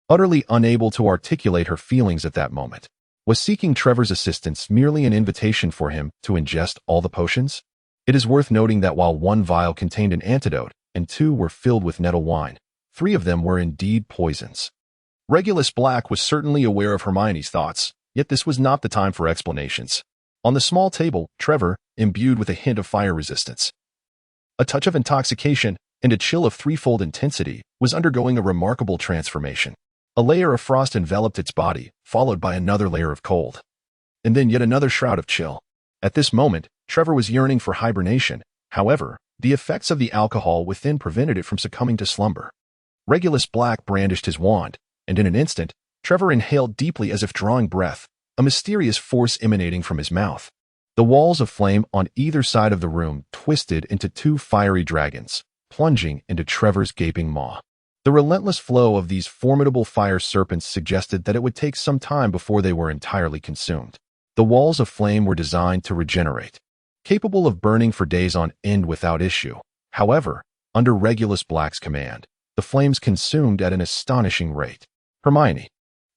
Utterly unable to articulate her feelings at that moment. Was seeking Trevor's assistance merely an invitation for him to ingest all the potions? It is worth noting that while one vial contained an antidote and 2 were filled with nettle wine, 3 of them were indeed poisons. Regulus Black was certainly aware of Hermione's thoughts, yet this was not the time for explanations. On the small table, Trevor, imbued with a hint of fire resistance, a touch of intoxication, and a chill of threefold intensity, was undergoing a remarkable transformation. A layer of frost enveloped its body, followed by another layer of cold. And then yet another shroud of chill. At this moment, Trevor was yearning for hibernation. However, the effects of the alcohol within prevented it from succumbing to slumber. Regulus Black brandished his wand, and in an instant, Trevor inhaled deeply as if drawing breath, a mysterious force emanating from his mouth. The walls of flame on either side of the room twisted into 2 fiery dragons, plunging into Trevor's gaping maw. The relentless flow of these formidable fire serpents suggested that it would take some time before they were entirely consumed. The walls of flame were designed to regenerate, capable of burning for days on end without issue. However, under Regulus Black's command, the flames consumed at an astonishing rate. Hermione,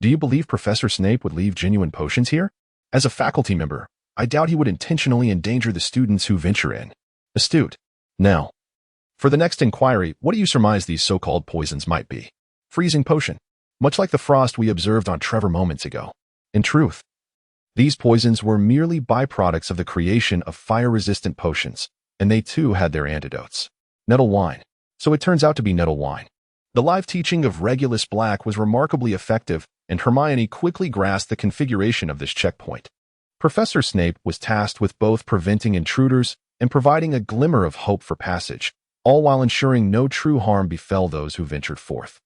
do you believe Professor Snape would leave genuine potions here? As a faculty member, I doubt he would intentionally endanger the students who venture in. Astute. Now, for the next inquiry, what do you surmise these so-called poisons might be? Freezing potion, much like the frost we observed on Trevor moments ago. In truth, these poisons were merely byproducts of the creation of fire-resistant potions, and they too had their antidotes. Nettle wine. So it turns out to be nettle wine. The live teaching of Regulus Black was remarkably effective, and Hermione quickly grasped the configuration of this checkpoint. Professor Snape was tasked with both preventing intruders and providing a glimmer of hope for passage, all while ensuring no true harm befell those who ventured forth.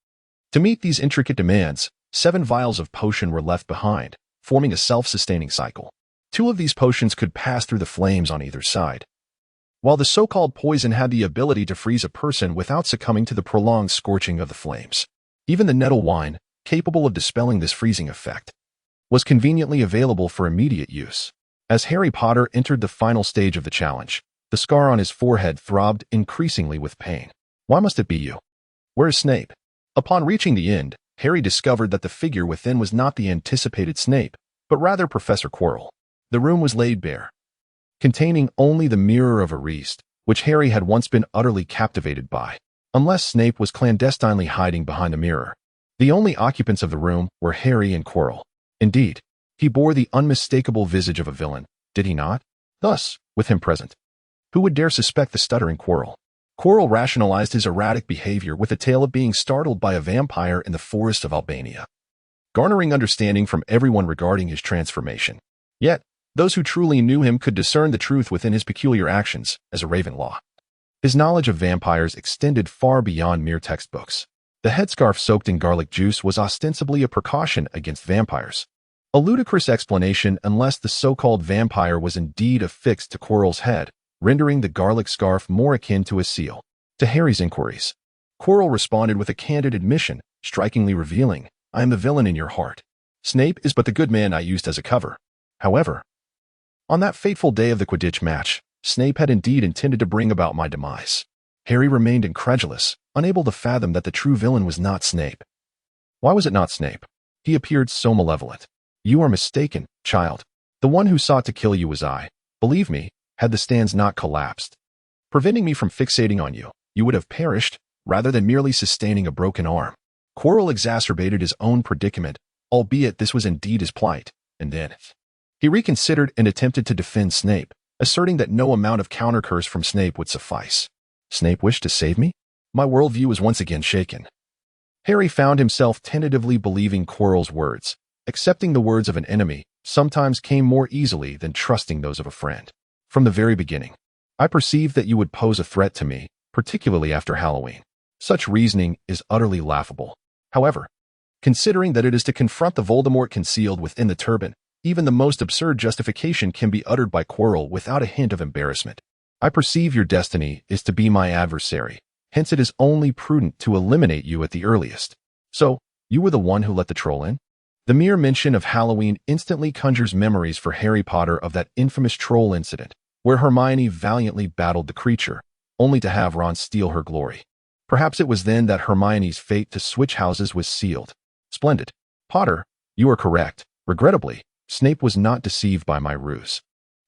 To meet these intricate demands, 7 vials of potion were left behind, forming a self-sustaining cycle. 2 of these potions could pass through the flames on either side, while the so-called poison had the ability to freeze a person without succumbing to the prolonged scorching of the flames. Even the nettle wine, capable of dispelling this freezing effect, was conveniently available for immediate use. As Harry Potter entered the final stage of the challenge, the scar on his forehead throbbed increasingly with pain. Why must it be you? Where is Snape? Upon reaching the end, Harry discovered that the figure within was not the anticipated Snape, but rather Professor Quirrell. The room was laid bare, containing only the mirror of Ariste, which Harry had once been utterly captivated by. Unless Snape was clandestinely hiding behind the mirror, the only occupants of the room were Harry and Quirrell. Indeed, he bore the unmistakable visage of a villain, did he not? Thus, with him present, who would dare suspect the stuttering Quirrell? Quirrell rationalized his erratic behavior with a tale of being startled by a vampire in the forest of Albania, garnering understanding from everyone regarding his transformation. Yet, those who truly knew him could discern the truth within his peculiar actions as a Ravenlaw. His knowledge of vampires extended far beyond mere textbooks. The headscarf soaked in garlic juice was ostensibly a precaution against vampires. A ludicrous explanation unless the so-called vampire was indeed affixed to Quirrell's head, rendering the garlic scarf more akin to a seal. To Harry's inquiries, Quirrell responded with a candid admission, strikingly revealing, "I am the villain in your heart. Snape is but the good man I used as a cover." However, on that fateful day of the Quidditch match, Snape had indeed intended to bring about my demise. Harry remained incredulous, unable to fathom that the true villain was not Snape. Why was it not Snape? He appeared so malevolent. "You are mistaken, child. The one who sought to kill you was I. Believe me, had the stands not collapsed, preventing me from fixating on you, you would have perished, rather than merely sustaining a broken arm." Quirrell exacerbated his own predicament, albeit this was indeed his plight, and then he reconsidered and attempted to defend Snape, asserting that no amount of countercurse from Snape would suffice. Snape wished to save me? My worldview was once again shaken. Harry found himself tentatively believing Quirrell's words. Accepting the words of an enemy sometimes came more easily than trusting those of a friend. From the very beginning, I perceived that you would pose a threat to me, particularly after Halloween. Such reasoning is utterly laughable. However, considering that it is to confront the Voldemort concealed within the turban, even the most absurd justification can be uttered by Quirrell without a hint of embarrassment. I perceive your destiny is to be my adversary, hence it is only prudent to eliminate you at the earliest. So, you were the one who let the troll in? The mere mention of Halloween instantly conjures memories for Harry Potter of that infamous troll incident, where Hermione valiantly battled the creature, only to have Ron steal her glory. Perhaps it was then that Hermione's fate to switch houses was sealed. Splendid. Potter, you are correct. Regrettably, Snape was not deceived by my ruse.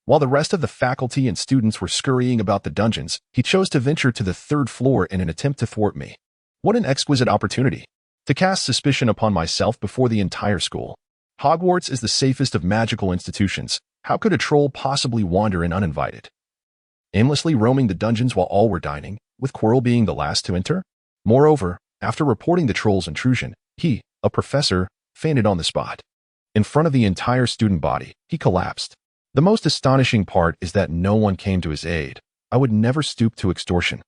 While the rest of the faculty and students were scurrying about the dungeons, he chose to venture to the third floor in an attempt to thwart me. What an exquisite opportunity! To cast suspicion upon myself before the entire school. Hogwarts is the safest of magical institutions. How could a troll possibly wander in uninvited? Aimlessly roaming the dungeons while all were dining, with Quirrell being the last to enter? Moreover, after reporting the troll's intrusion, he, a professor, fainted on the spot. In front of the entire student body, he collapsed. The most astonishing part is that no one came to his aid. I would never stoop to extortion.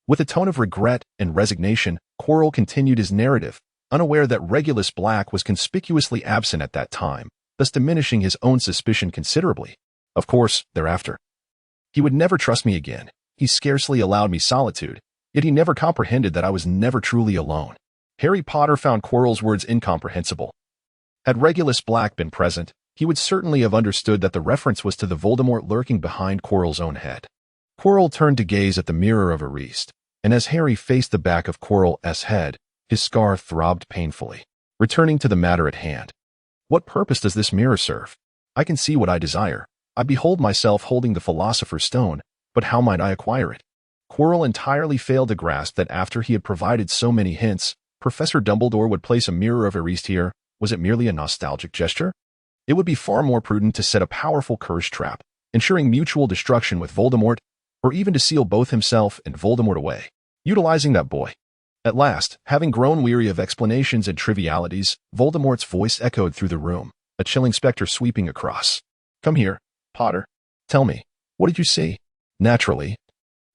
With a tone of regret and resignation, Quirrell continued his narrative, unaware that Regulus Black was conspicuously absent at that time, thus diminishing his own suspicion considerably. Of course, thereafter, he would never trust me again. He scarcely allowed me solitude, yet he never comprehended that I was never truly alone. Harry Potter found Quirrell's words incomprehensible. Had Regulus Black been present, he would certainly have understood that the reference was to the Voldemort lurking behind Quirrell's own head. Quirrell turned to gaze at the mirror of Eriste, and as Harry faced the back of Quirrell's head, his scar throbbed painfully. Returning to the matter at hand. What purpose does this mirror serve? I can see what I desire. I behold myself holding the Philosopher's Stone, but how might I acquire it? Quirrell entirely failed to grasp that after he had provided so many hints, Professor Dumbledore would place a mirror of Eriste here. Was it merely a nostalgic gesture? It would be far more prudent to set a powerful curse trap, ensuring mutual destruction with Voldemort, or even to seal both himself and Voldemort away, utilizing that boy. At last, having grown weary of explanations and trivialities, Voldemort's voice echoed through the room, a chilling specter sweeping across. Come here, Potter. Tell me, what did you see? Naturally,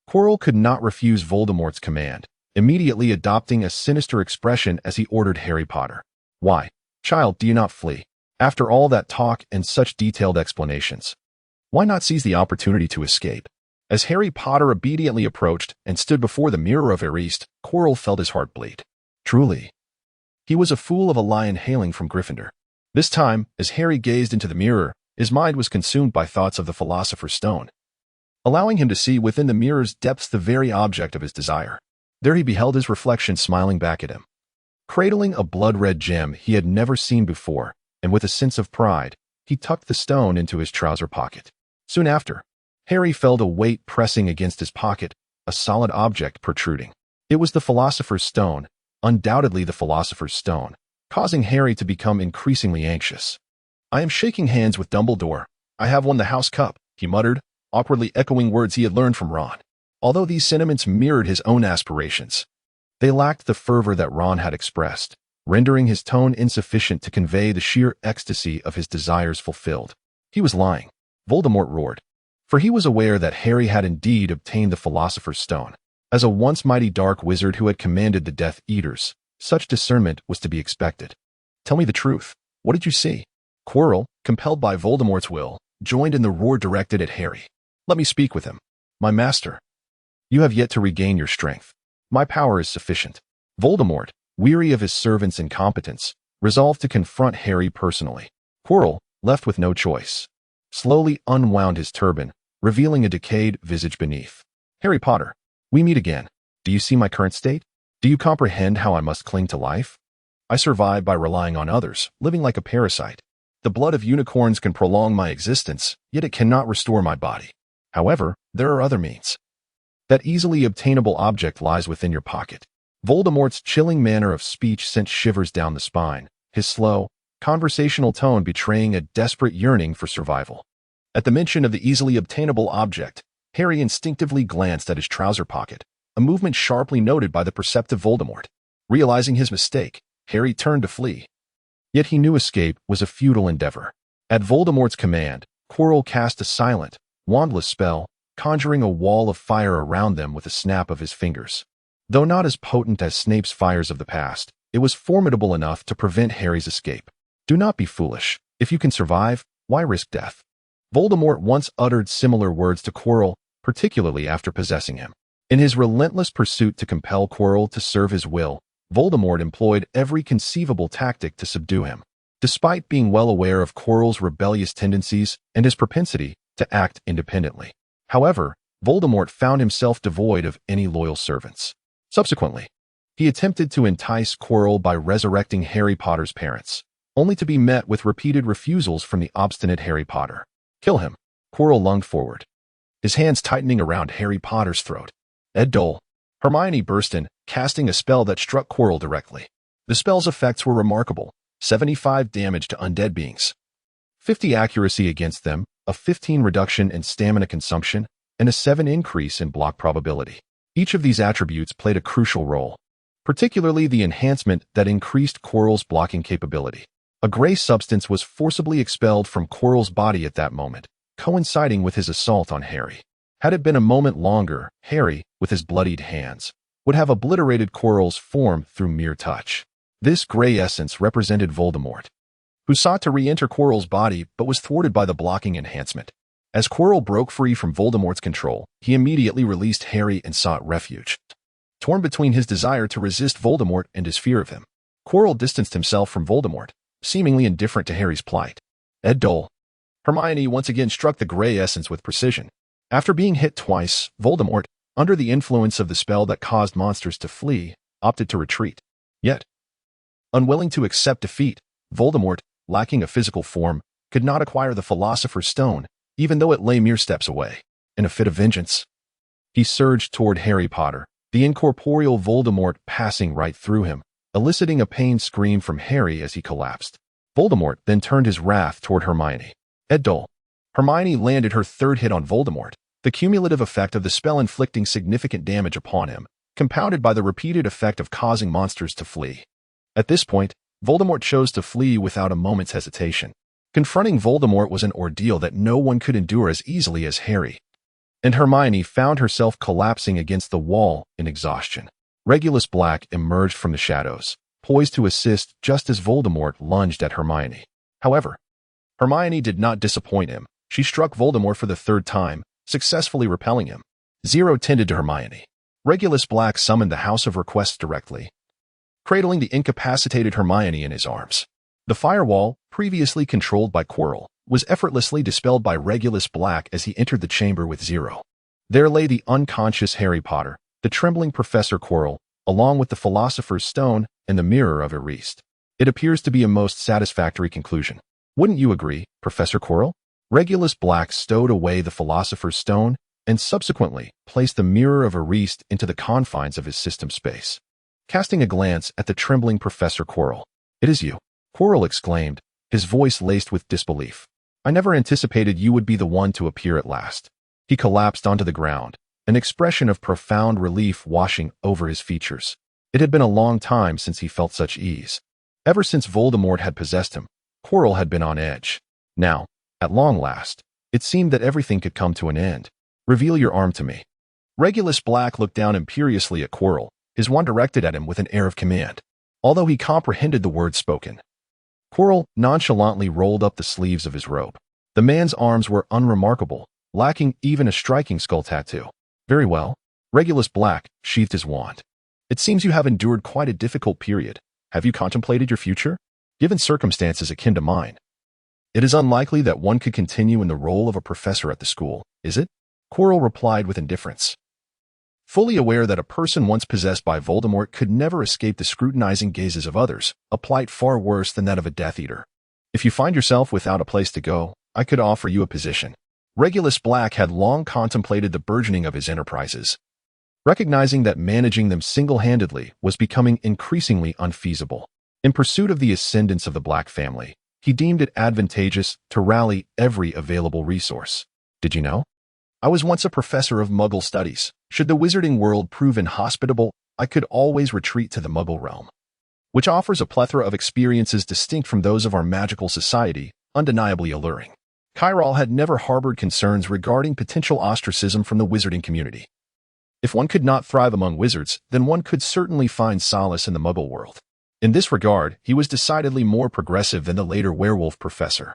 Quirrell could not refuse Voldemort's command, immediately adopting a sinister expression as he ordered Harry Potter. Why, child, do you not flee? After all that talk and such detailed explanations, why not seize the opportunity to escape? As Harry Potter obediently approached and stood before the mirror of Eriste, Quirrell felt his heart bleed. Truly, he was a fool of a lion hailing from Gryffindor. This time, as Harry gazed into the mirror, his mind was consumed by thoughts of the Philosopher's Stone, allowing him to see within the mirror's depths the very object of his desire. There he beheld his reflection smiling back at him, cradling a blood-red gem he had never seen before, and with a sense of pride, he tucked the stone into his trouser pocket. Soon after, Harry felt a weight pressing against his pocket, a solid object protruding. It was the Philosopher's Stone, undoubtedly the Philosopher's Stone, causing Harry to become increasingly anxious. I am shaking hands with Dumbledore. I have won the house cup, he muttered, awkwardly echoing words he had learned from Ron. Although these sentiments mirrored his own aspirations, they lacked the fervor that Ron had expressed, rendering his tone insufficient to convey the sheer ecstasy of his desires fulfilled. He was lying. Voldemort roared, for he was aware that Harry had indeed obtained the Philosopher's Stone. As a once mighty dark wizard who had commanded the Death Eaters, such discernment was to be expected. Tell me the truth. What did you see? Quirrell, compelled by Voldemort's will, joined in the roar directed at Harry. Let me speak with him. My master. You have yet to regain your strength. My power is sufficient. Voldemort, weary of his servant's incompetence, resolved to confront Harry personally. Quirrell, left with no choice, slowly unwound his turban, revealing a decayed visage beneath. Harry Potter, we meet again. Do you see my current state? Do you comprehend how I must cling to life? I survive by relying on others, living like a parasite. The blood of unicorns can prolong my existence, yet it cannot restore my body. However, there are other means. That easily obtainable object lies within your pocket. Voldemort's chilling manner of speech sent shivers down the spine, his slow, conversational tone betraying a desperate yearning for survival. At the mention of the easily obtainable object, Harry instinctively glanced at his trouser pocket, a movement sharply noted by the perceptive Voldemort. Realizing his mistake, Harry turned to flee. Yet he knew escape was a futile endeavor. At Voldemort's command, Quirrell cast a silent, wandless spell, conjuring a wall of fire around them with a snap of his fingers. Though not as potent as Snape's fires of the past, it was formidable enough to prevent Harry's escape. Do not be foolish. If you can survive, why risk death? Voldemort once uttered similar words to Quirrell, particularly after possessing him. In his relentless pursuit to compel Quirrell to serve his will, Voldemort employed every conceivable tactic to subdue him. Despite being well aware of Quirrell's rebellious tendencies and his propensity to act independently. However, Voldemort found himself devoid of any loyal servants. Subsequently, he attempted to entice Quirrell by resurrecting Harry Potter's parents, only to be met with repeated refusals from the obstinate Harry Potter. Kill him. Quirrell lunged forward, his hands tightening around Harry Potter's throat. Ed Dole. Hermione burst in, casting a spell that struck Quirrell directly. The spell's effects were remarkable. 75 damage to undead beings, 50 accuracy against them, a 15 reduction in stamina consumption, and a 7 increase in block probability. Each of these attributes played a crucial role, particularly the enhancement that increased Quirrell's blocking capability. A gray substance was forcibly expelled from Quirrell's body at that moment, coinciding with his assault on Harry. Had it been a moment longer, Harry, with his bloodied hands, would have obliterated Quirrell's form through mere touch. This gray essence represented Voldemort, who sought to re-enter Quirrell's body but was thwarted by the blocking enhancement. As Quirrell broke free from Voldemort's control, he immediately released Harry and sought refuge. Torn between his desire to resist Voldemort and his fear of him, Quirrell distanced himself from Voldemort, seemingly indifferent to Harry's plight. Ed Dole. Hermione once again struck the gray essence with precision. After being hit twice, Voldemort, under the influence of the spell that caused monsters to flee, opted to retreat. Yet, unwilling to accept defeat, Voldemort, lacking a physical form, could not acquire the Philosopher's Stone, even though it lay mere steps away. In a fit of vengeance, he surged toward Harry Potter, the incorporeal Voldemort passing right through him, eliciting a pained scream from Harry as he collapsed. Voldemort then turned his wrath toward Hermione. Ed Dole. Hermione landed her third hit on Voldemort, the cumulative effect of the spell inflicting significant damage upon him, compounded by the repeated effect of causing monsters to flee. At this point, Voldemort chose to flee without a moment's hesitation. Confronting Voldemort was an ordeal that no one could endure as easily as Harry, and Hermione found herself collapsing against the wall in exhaustion. Regulus Black emerged from the shadows, poised to assist just as Voldemort lunged at Hermione. However, Hermione did not disappoint him. She struck Voldemort for the third time, successfully repelling him. Zero tended to Hermione. Regulus Black summoned the House of Requests directly, cradling the incapacitated Hermione in his arms. The firewall, previously controlled by Quirrell, was effortlessly dispelled by Regulus Black as he entered the chamber with Zero. There lay the unconscious Harry Potter, the trembling Professor Quirrell, along with the Philosopher's Stone and the Mirror of Erased. It appears to be a most satisfactory conclusion. Wouldn't you agree, Professor Quirrell? Regulus Black stowed away the Philosopher's Stone and subsequently placed the Mirror of Erased into the confines of his system space. Casting a glance at the trembling Professor Quirrell. It is you, Quirrell exclaimed, his voice laced with disbelief. I never anticipated you would be the one to appear at last. He collapsed onto the ground, an expression of profound relief washing over his features. It had been a long time since he felt such ease. Ever since Voldemort had possessed him, Quirrell had been on edge. Now, at long last, it seemed that everything could come to an end. Reveal your arm to me. Regulus Black looked down imperiously at Quirrell, his wand directed at him with an air of command. Although he comprehended the words spoken, Quirrell nonchalantly rolled up the sleeves of his robe. The man's arms were unremarkable, lacking even a striking skull tattoo. Very well. Regulus Black sheathed his wand. It seems you have endured quite a difficult period. Have you contemplated your future? Given circumstances akin to mine, it is unlikely that one could continue in the role of a professor at the school, is it? Quirrell replied with indifference, fully aware that a person once possessed by Voldemort could never escape the scrutinizing gazes of others, a plight far worse than that of a Death Eater. If you find yourself without a place to go, I could offer you a position. Regulus Black had long contemplated the burgeoning of his enterprises, recognizing that managing them single-handedly was becoming increasingly unfeasible. In pursuit of the ascendance of the Black family, he deemed it advantageous to rally every available resource. Did you know? I was once a professor of Muggle studies. Should the wizarding world prove inhospitable, I could always retreat to the Muggle realm, which offers a plethora of experiences distinct from those of our magical society, undeniably alluring. Chiral had never harbored concerns regarding potential ostracism from the wizarding community. If one could not thrive among wizards, then one could certainly find solace in the Muggle world. In this regard, he was decidedly more progressive than the later werewolf professor,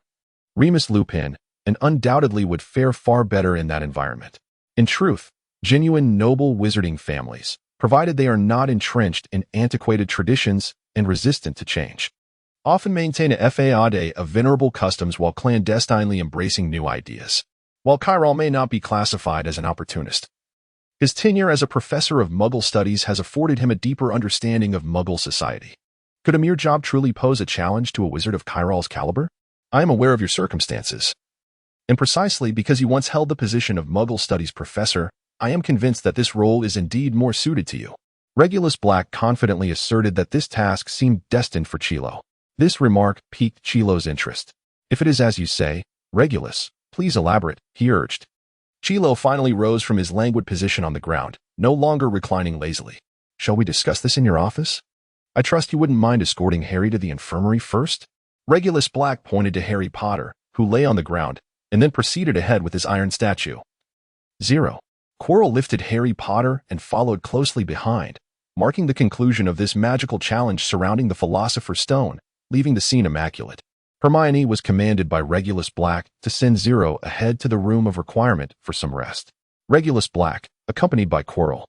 Remus Lupin, and undoubtedly would fare far better in that environment. In truth, genuine noble wizarding families, provided they are not entrenched in antiquated traditions and resistant to change, often maintain a faade of venerable customs while clandestinely embracing new ideas. While Chiral may not be classified as an opportunist, his tenure as a professor of Muggle studies has afforded him a deeper understanding of Muggle society. Could a mere job truly pose a challenge to a wizard of Chiral's caliber? I am aware of your circumstances, and precisely because you once held the position of Muggle studies professor, I am convinced that this role is indeed more suited to you. Regulus Black confidently asserted that this task seemed destined for Chilo. This remark piqued Chilo's interest. If it is as you say, Regulus, please elaborate, he urged. Chilo finally rose from his languid position on the ground, no longer reclining lazily. Shall we discuss this in your office? I trust you wouldn't mind escorting Harry to the infirmary first? Regulus Black pointed to Harry Potter, who lay on the ground, and then proceeded ahead with his iron statue. 0. Quirrell lifted Harry Potter and followed closely behind, marking the conclusion of this magical challenge surrounding the Philosopher's Stone, leaving the scene immaculate. Hermione was commanded by Regulus Black to send 0 ahead to the room of requirement for some rest. Regulus Black, accompanied by Quirrell,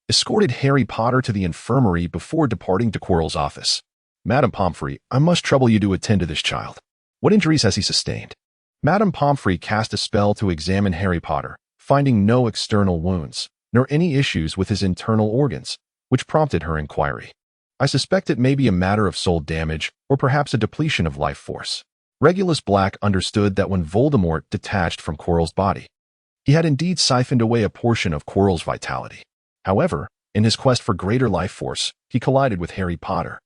escorted Harry Potter to the infirmary before departing to Quirrell's office. Madame Pomfrey, I must trouble you to attend to this child. What injuries has he sustained? Madame Pomfrey cast a spell to examine Harry Potter, finding no external wounds, nor any issues with his internal organs, which prompted her inquiry. I suspect it may be a matter of soul damage or perhaps a depletion of life force. Regulus Black understood that when Voldemort detached from Quirrell's body, he had indeed siphoned away a portion of Quirrell's vitality. However, in his quest for greater life force, he collided with Harry Potter,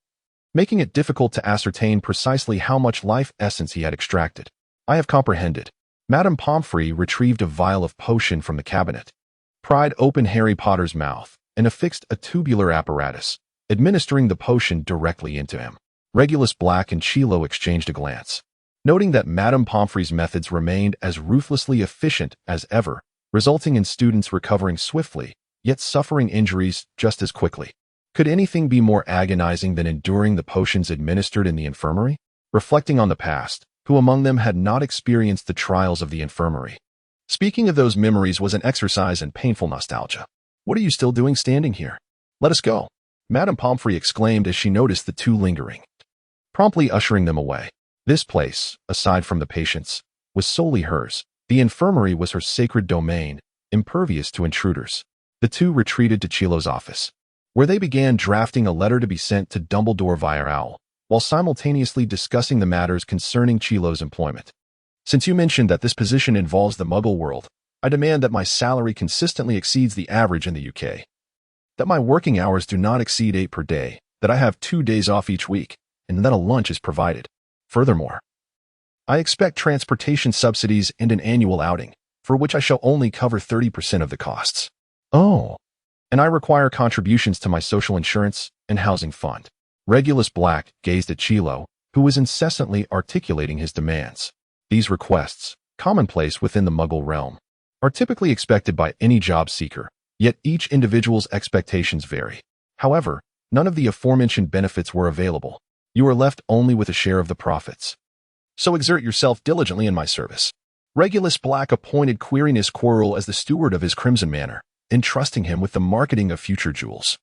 making it difficult to ascertain precisely how much life essence he had extracted. I have comprehended. Madame Pomfrey retrieved a vial of potion from the cabinet, pried open Harry Potter's mouth, and affixed a tubular apparatus, administering the potion directly into him. Regulus Black and Chilo exchanged a glance, noting that Madame Pomfrey's methods remained as ruthlessly efficient as ever, resulting in students recovering swiftly, yet suffering injuries just as quickly. Could anything be more agonizing than enduring the potions administered in the infirmary? Reflecting on the past, who among them had not experienced the trials of the infirmary? Speaking of those memories was an exercise in painful nostalgia. What are you still doing standing here? Let us go, Madame Pomfrey exclaimed as she noticed the two lingering, promptly ushering them away. This place, aside from the patients, was solely hers. The infirmary was her sacred domain, impervious to intruders. The two retreated to Chilo's office, where they began drafting a letter to be sent to Dumbledore via Owl, while simultaneously discussing the matters concerning Chilo's employment. Since you mentioned that this position involves the Muggle world, I demand that my salary consistently exceeds the average in the UK, that my working hours do not exceed 8 per day, that I have 2 days off each week, and that a lunch is provided. Furthermore, I expect transportation subsidies and an annual outing, for which I shall only cover 30% of the costs. Oh, and I require contributions to my social insurance and housing fund. Regulus Black gazed at Chilo, who was incessantly articulating his demands. These requests, commonplace within the Muggle realm, are typically expected by any job seeker, yet each individual's expectations vary. However, none of the aforementioned benefits were available. You are left only with a share of the profits. So exert yourself diligently in my service. Regulus Black appointed Quirinus Quirrell as the steward of his Crimson Manor, entrusting him with the marketing of future jewels,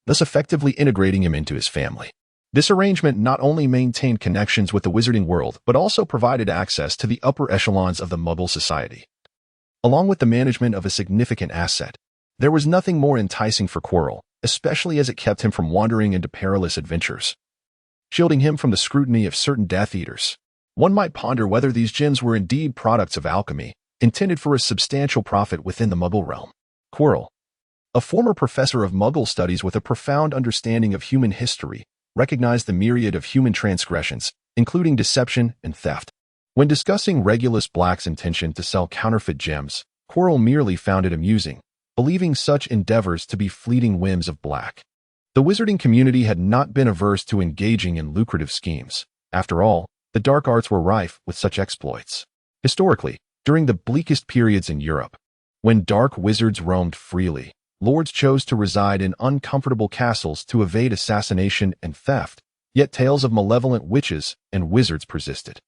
thus effectively integrating him into his family. This arrangement not only maintained connections with the wizarding world, but also provided access to the upper echelons of the Muggle society. Along with the management of a significant asset, there was nothing more enticing for Quirrell, especially as it kept him from wandering into perilous adventures, shielding him from the scrutiny of certain Death Eaters. One might ponder whether these gems were indeed products of alchemy, intended for a substantial profit within the Muggle realm. Quirrell, a former professor of Muggle studies with a profound understanding of human history, recognized the myriad of human transgressions, including deception and theft. When discussing Regulus Black's intention to sell counterfeit gems, Quirrell merely found it amusing, believing such endeavors to be fleeting whims of Black. The wizarding community had not been averse to engaging in lucrative schemes. After all, the dark arts were rife with such exploits. Historically, during the bleakest periods in Europe, when dark wizards roamed freely, lords chose to reside in uncomfortable castles to evade assassination and theft, yet tales of malevolent witches and wizards persisted.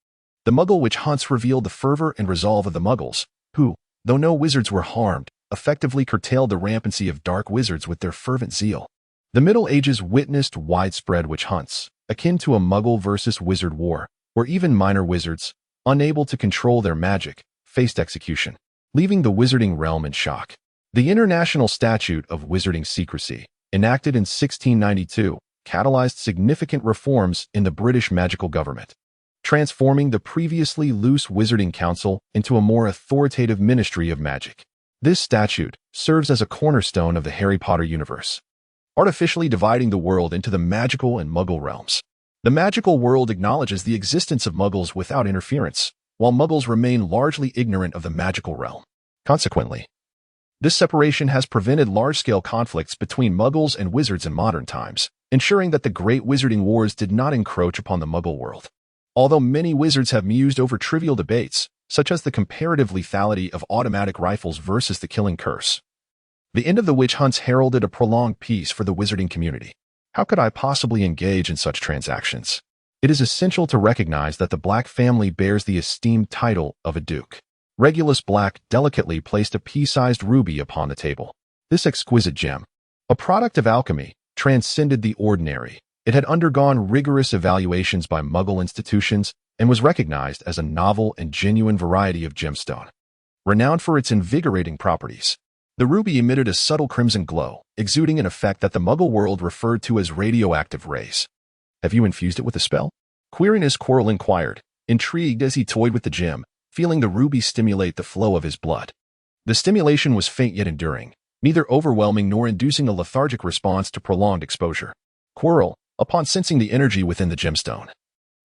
The Muggle witch hunts revealed the fervor and resolve of the Muggles, who, though no wizards were harmed, effectively curtailed the rampancy of dark wizards with their fervent zeal. The Middle Ages witnessed widespread witch hunts, akin to a Muggle versus wizard war, where even minor wizards, unable to control their magic, faced execution, leaving the wizarding realm in shock. The International Statute of Wizarding Secrecy, enacted in 1692, catalyzed significant reforms in the British magical government, transforming the previously loose Wizarding Council into a more authoritative Ministry of Magic. This statute serves as a cornerstone of the Harry Potter universe, artificially dividing the world into the magical and Muggle realms. The magical world acknowledges the existence of Muggles without interference, while Muggles remain largely ignorant of the magical realm. Consequently, this separation has prevented large-scale conflicts between Muggles and wizards in modern times, ensuring that the Great Wizarding Wars did not encroach upon the Muggle world. Although many wizards have mused over trivial debates, such as the comparative lethality of automatic rifles versus the killing curse, the end of the witch hunts heralded a prolonged peace for the wizarding community. How could I possibly engage in such transactions? It is essential to recognize that the Black family bears the esteemed title of a duke. Regulus Black delicately placed a pea-sized ruby upon the table. This exquisite gem, a product of alchemy, transcended the ordinary. It had undergone rigorous evaluations by Muggle institutions and was recognized as a novel and genuine variety of gemstone. Renowned for its invigorating properties, the ruby emitted a subtle crimson glow, exuding an effect that the Muggle world referred to as radioactive rays. Have you infused it with a spell? Quirinus Quirrell inquired, intrigued as he toyed with the gem, feeling the ruby stimulate the flow of his blood. The stimulation was faint yet enduring, neither overwhelming nor inducing a lethargic response to prolonged exposure. Quirrell, upon sensing the energy within the gemstone,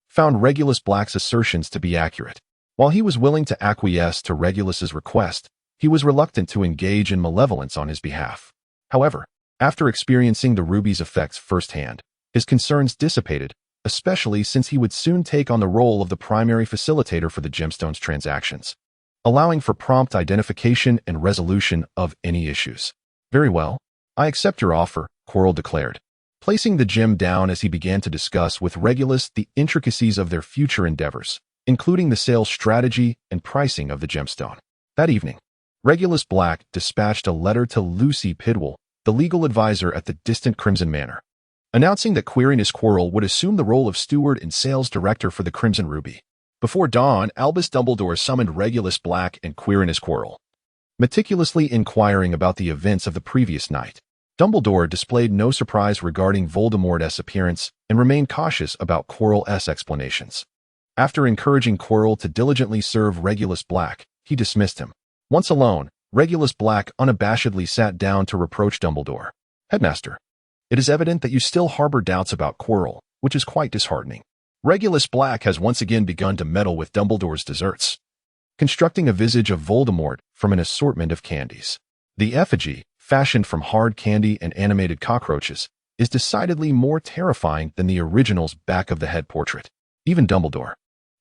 found Regulus Black's assertions to be accurate. While he was willing to acquiesce to Regulus's request, he was reluctant to engage in malevolence on his behalf. However, after experiencing the ruby's effects firsthand, his concerns dissipated, especially since he would soon take on the role of the primary facilitator for the gemstone's transactions, allowing for prompt identification and resolution of any issues. Very well, I accept your offer, Quirrell declared, placing the gem down as he began to discuss with Regulus the intricacies of their future endeavors, including the sales strategy and pricing of the gemstone. That evening, Regulus Black dispatched a letter to Lucy Pidwell, the legal advisor at the distant Crimson Manor, announcing that Quirinus Quirrell would assume the role of steward and sales director for the Crimson Ruby. Before dawn, Albus Dumbledore summoned Regulus Black and Quirinus Quirrell. Meticulously inquiring about the events of the previous night, Dumbledore displayed no surprise regarding Voldemort's appearance and remained cautious about Quirrell's explanations. After encouraging Quirrell to diligently serve Regulus Black, he dismissed him. Once alone, Regulus Black unabashedly sat down to reproach Dumbledore. Headmaster, it is evident that you still harbor doubts about Quirrell, which is quite disheartening. Regulus Black has once again begun to meddle with Dumbledore's desserts, constructing a visage of Voldemort from an assortment of candies. The effigy, fashioned from hard candy and animated cockroaches, is decidedly more terrifying than the original's back-of-the-head portrait. Even Dumbledore,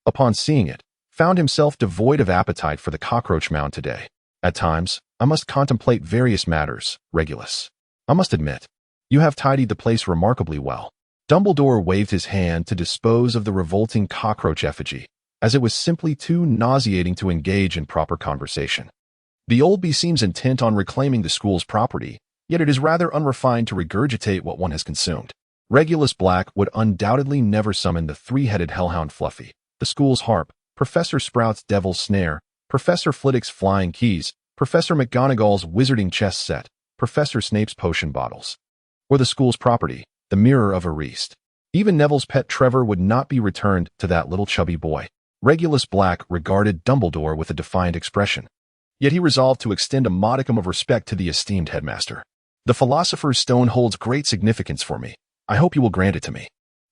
upon seeing it, found himself devoid of appetite for the cockroach mound today. At times, I must contemplate various matters, Regulus. I must admit, you have tidied the place remarkably well. Dumbledore waved his hand to dispose of the revolting cockroach effigy, as it was simply too nauseating to engage in proper conversation. The old bee seems intent on reclaiming the school's property, yet it is rather unrefined to regurgitate what one has consumed. Regulus Black would undoubtedly never summon the three-headed hellhound Fluffy, the school's harp, Professor Sprout's devil's snare, Professor Flitwick's flying keys, Professor McGonagall's wizarding chess set, Professor Snape's potion bottles, or the school's property, the Mirror of Ariste. Even Neville's pet Trevor would not be returned to that little chubby boy. Regulus Black regarded Dumbledore with a defiant expression. Yet he resolved to extend a modicum of respect to the esteemed headmaster. The Philosopher's Stone holds great significance for me. I hope you will grant it to me.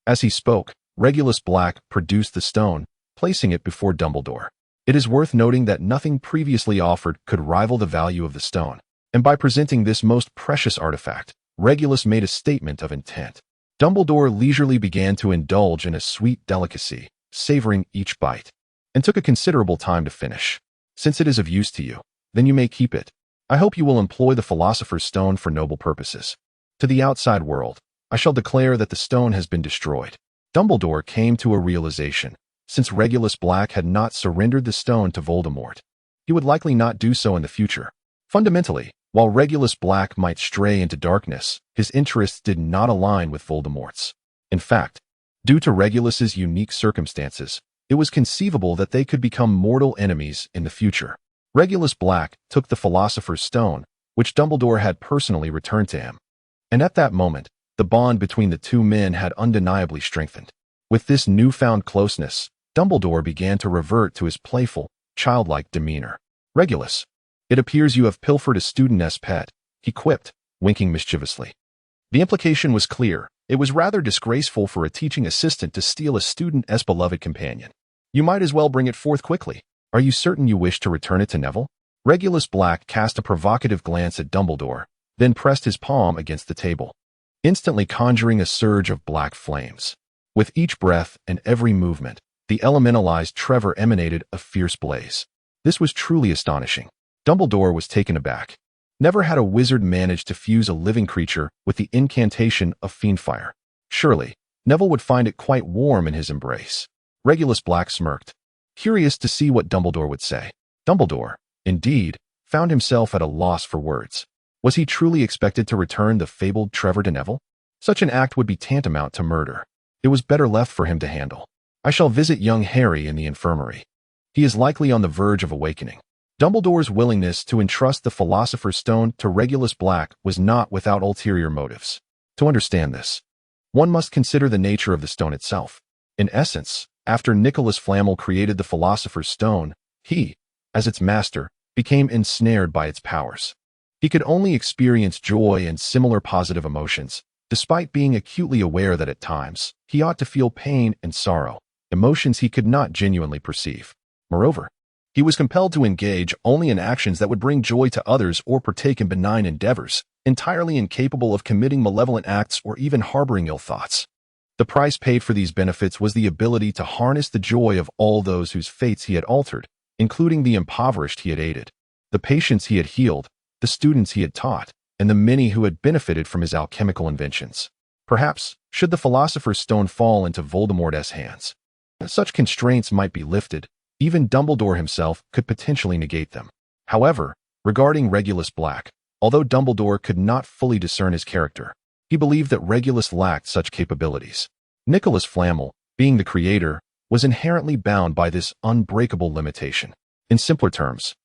As he spoke, Regulus Black produced the stone, placing it before Dumbledore. It is worth noting that nothing previously offered could rival the value of the stone, and by presenting this most precious artifact, Regulus made a statement of intent. Dumbledore leisurely began to indulge in a sweet delicacy, savoring each bite, and took a considerable time to finish. Since it is of use to you, then you may keep it. I hope you will employ the Philosopher's Stone for noble purposes. To the outside world, I shall declare that the stone has been destroyed. Dumbledore came to a realization. Since Regulus Black had not surrendered the stone to Voldemort, he would likely not do so in the future. Fundamentally, while Regulus Black might stray into darkness, his interests did not align with Voldemort's. In fact, due to Regulus's unique circumstances, it was conceivable that they could become mortal enemies in the future. Regulus Black took the Philosopher's Stone, which Dumbledore had personally returned to him. And at that moment, the bond between the two men had undeniably strengthened. With this newfound closeness, Dumbledore began to revert to his playful, childlike demeanor. Regulus, it appears you have pilfered a student's pet, he quipped, winking mischievously. The implication was clear. It was rather disgraceful for a teaching assistant to steal a student's beloved companion. You might as well bring it forth quickly. Are you certain you wish to return it to Neville? Regulus Black cast a provocative glance at Dumbledore, then pressed his palm against the table, instantly conjuring a surge of black flames. With each breath and every movement, the elementalized Trevor emanated a fierce blaze. This was truly astonishing. Dumbledore was taken aback. Never had a wizard managed to fuse a living creature with the incantation of fiendfire. Surely, Neville would find it quite warm in his embrace. Regulus Black smirked, curious to see what Dumbledore would say. Dumbledore, indeed, found himself at a loss for words. Was he truly expected to return the fabled Trevor to Neville? Such an act would be tantamount to murder. It was better left for him to handle. I shall visit young Harry in the infirmary. He is likely on the verge of awakening. Dumbledore's willingness to entrust the Philosopher's Stone to Regulus Black was not without ulterior motives. To understand this, one must consider the nature of the stone itself. In essence, after Nicholas Flamel created the Philosopher's Stone, he, as its master, became ensnared by its powers. He could only experience joy and similar positive emotions, despite being acutely aware that at times, he ought to feel pain and sorrow, emotions he could not genuinely perceive. Moreover, he was compelled to engage only in actions that would bring joy to others or partake in benign endeavors, entirely incapable of committing malevolent acts or even harboring ill thoughts. The price paid for these benefits was the ability to harness the joy of all those whose fates he had altered, including the impoverished he had aided, the patients he had healed, the students he had taught, and the many who had benefited from his alchemical inventions. Perhaps, should the Philosopher's Stone fall into Voldemort's hands, such constraints might be lifted. Even Dumbledore himself could potentially negate them. However, regarding Regulus Black, although Dumbledore could not fully discern his character, he believed that Regulus lacked such capabilities. Nicholas Flamel, being the creator, was inherently bound by this unbreakable limitation. In simpler terms,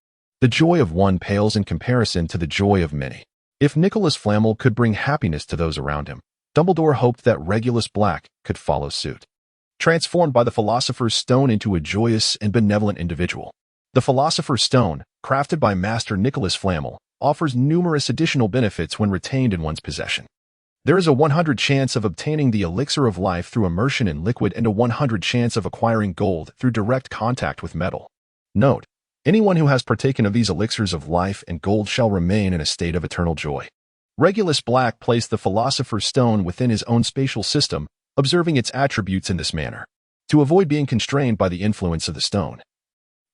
the joy of one pales in comparison to the joy of many. If Nicholas Flamel could bring happiness to those around him, Dumbledore hoped that Regulus Black could follow suit. Transformed by the Philosopher's Stone into a joyous and benevolent individual. The Philosopher's Stone, crafted by Master Nicholas Flamel, offers numerous additional benefits when retained in one's possession. There is a 100 chance of obtaining the elixir of life through immersion in liquid and a 100 chance of acquiring gold through direct contact with metal. Note, anyone who has partaken of these elixirs of life and gold shall remain in a state of eternal joy. Regulus Black placed the Philosopher's Stone within his own spatial system, observing its attributes in this manner. To avoid being constrained by the influence of the stone,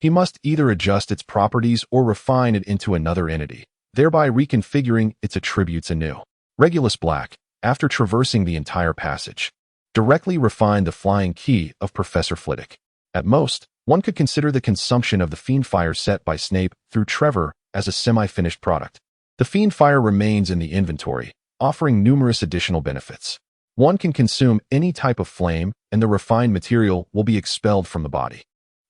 he must either adjust its properties or refine it into another entity, thereby reconfiguring its attributes anew. Regulus Black, after traversing the entire passage, directly refined the flying key of Professor Flitwick. At most, one could consider the consumption of the fiendfire set by Snape through Trevor as a semi-finished product. The fiendfire remains in the inventory, offering numerous additional benefits. One can consume any type of flame, and the refined material will be expelled from the body.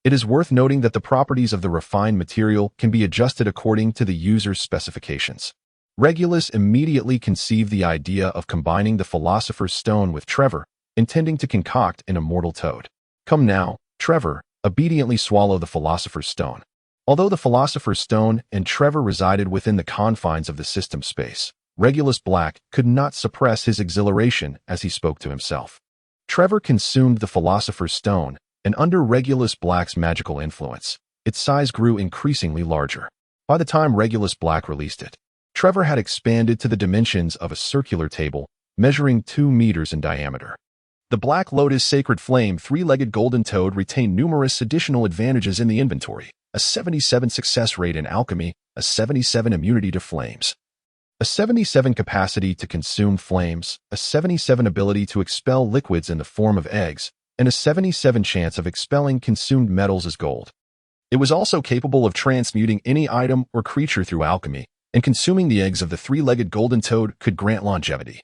It is worth noting that the properties of the refined material can be adjusted according to the user's specifications. Regulus immediately conceived the idea of combining the Philosopher's Stone with Trevor, intending to concoct an immortal toad. Come now, Trevor, obediently swallow the Philosopher's Stone. Although the Philosopher's Stone and Trevor resided within the confines of the system space, Regulus Black could not suppress his exhilaration as he spoke to himself. Trevor consumed the Philosopher's Stone, and under Regulus Black's magical influence, its size grew increasingly larger. By the time Regulus Black released it, Trevor had expanded to the dimensions of a circular table, measuring 2 meters in diameter. The Black Lotus Sacred Flame three-legged golden toad retained numerous additional advantages in the inventory: a 77 success rate in alchemy, a 77 immunity to flames, a 77 capacity to consume flames, a 77 ability to expel liquids in the form of eggs, and a 77 chance of expelling consumed metals as gold. It was also capable of transmuting any item or creature through alchemy, and consuming the eggs of the three-legged golden toad could grant longevity,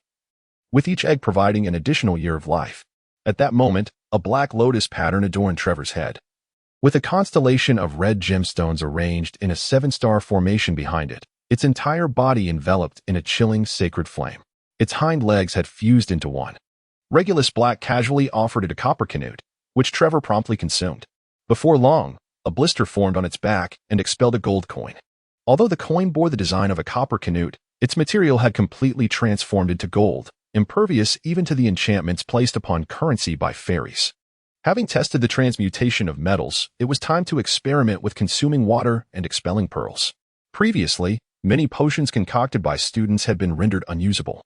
with each egg providing an additional year of life. At that moment, a black lotus pattern adorned Trevor's head, with a constellation of red gemstones arranged in a 7-star formation behind it, its entire body enveloped in a chilling sacred flame. Its hind legs had fused into one. Regulus Black casually offered it a copper canute, which Trevor promptly consumed. Before long, a blister formed on its back and expelled a gold coin. Although the coin bore the design of a copper canute, its material had completely transformed into gold, impervious even to the enchantments placed upon currency by fairies. Having tested the transmutation of metals, it was time to experiment with consuming water and expelling pearls. Previously, many potions concocted by students had been rendered unusable.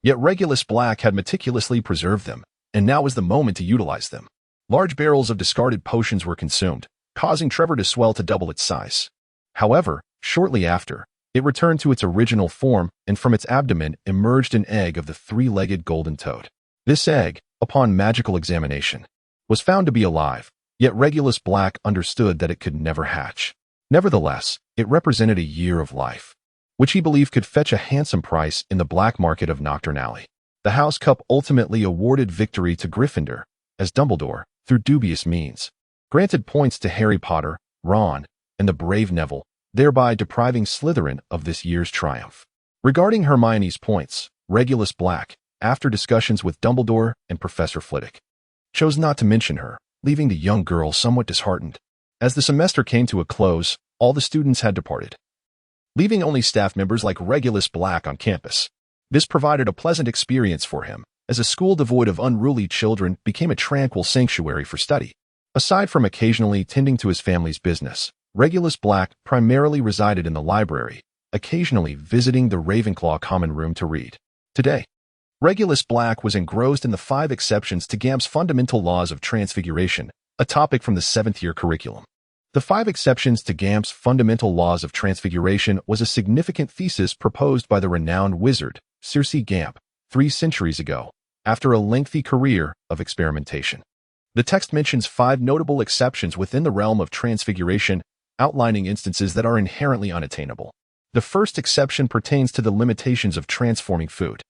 Yet Regulus Black had meticulously preserved them, and now was the moment to utilize them. Large barrels of discarded potions were consumed, causing Trevor to swell to double its size. However, shortly after, it returned to its original form, and from its abdomen emerged an egg of the three-legged golden toad. This egg, upon magical examination, was found to be alive, yet Regulus Black understood that it could never hatch. Nevertheless, it represented a year of life, which he believed could fetch a handsome price in the black market of Nocturne Alley. The House Cup ultimately awarded victory to Gryffindor, as Dumbledore, through dubious means, granted points to Harry Potter, Ron, and the brave Neville, thereby depriving Slytherin of this year's triumph. Regarding Hermione's points, Regulus Black, after discussions with Dumbledore and Professor Flitwick, chose not to mention her, leaving the young girl somewhat disheartened. As the semester came to a close, all the students had departed, leaving only staff members like Regulus Black on campus. This provided a pleasant experience for him, as a school devoid of unruly children became a tranquil sanctuary for study. Aside from occasionally tending to his family's business, Regulus Black primarily resided in the library, occasionally visiting the Ravenclaw common room to read. Today, Regulus Black was engrossed in the 5 exceptions to GAMP's fundamental laws of transfiguration, a topic from the 7th-year curriculum. The 5 exceptions to GAMP's fundamental laws of transfiguration was a significant thesis proposed by the renowned wizard, Sirius Black, 3 centuries ago, after a lengthy career of experimentation. The text mentions 5 notable exceptions within the realm of transfiguration, outlining instances that are inherently unattainable. The first exception pertains to the limitations of transforming food.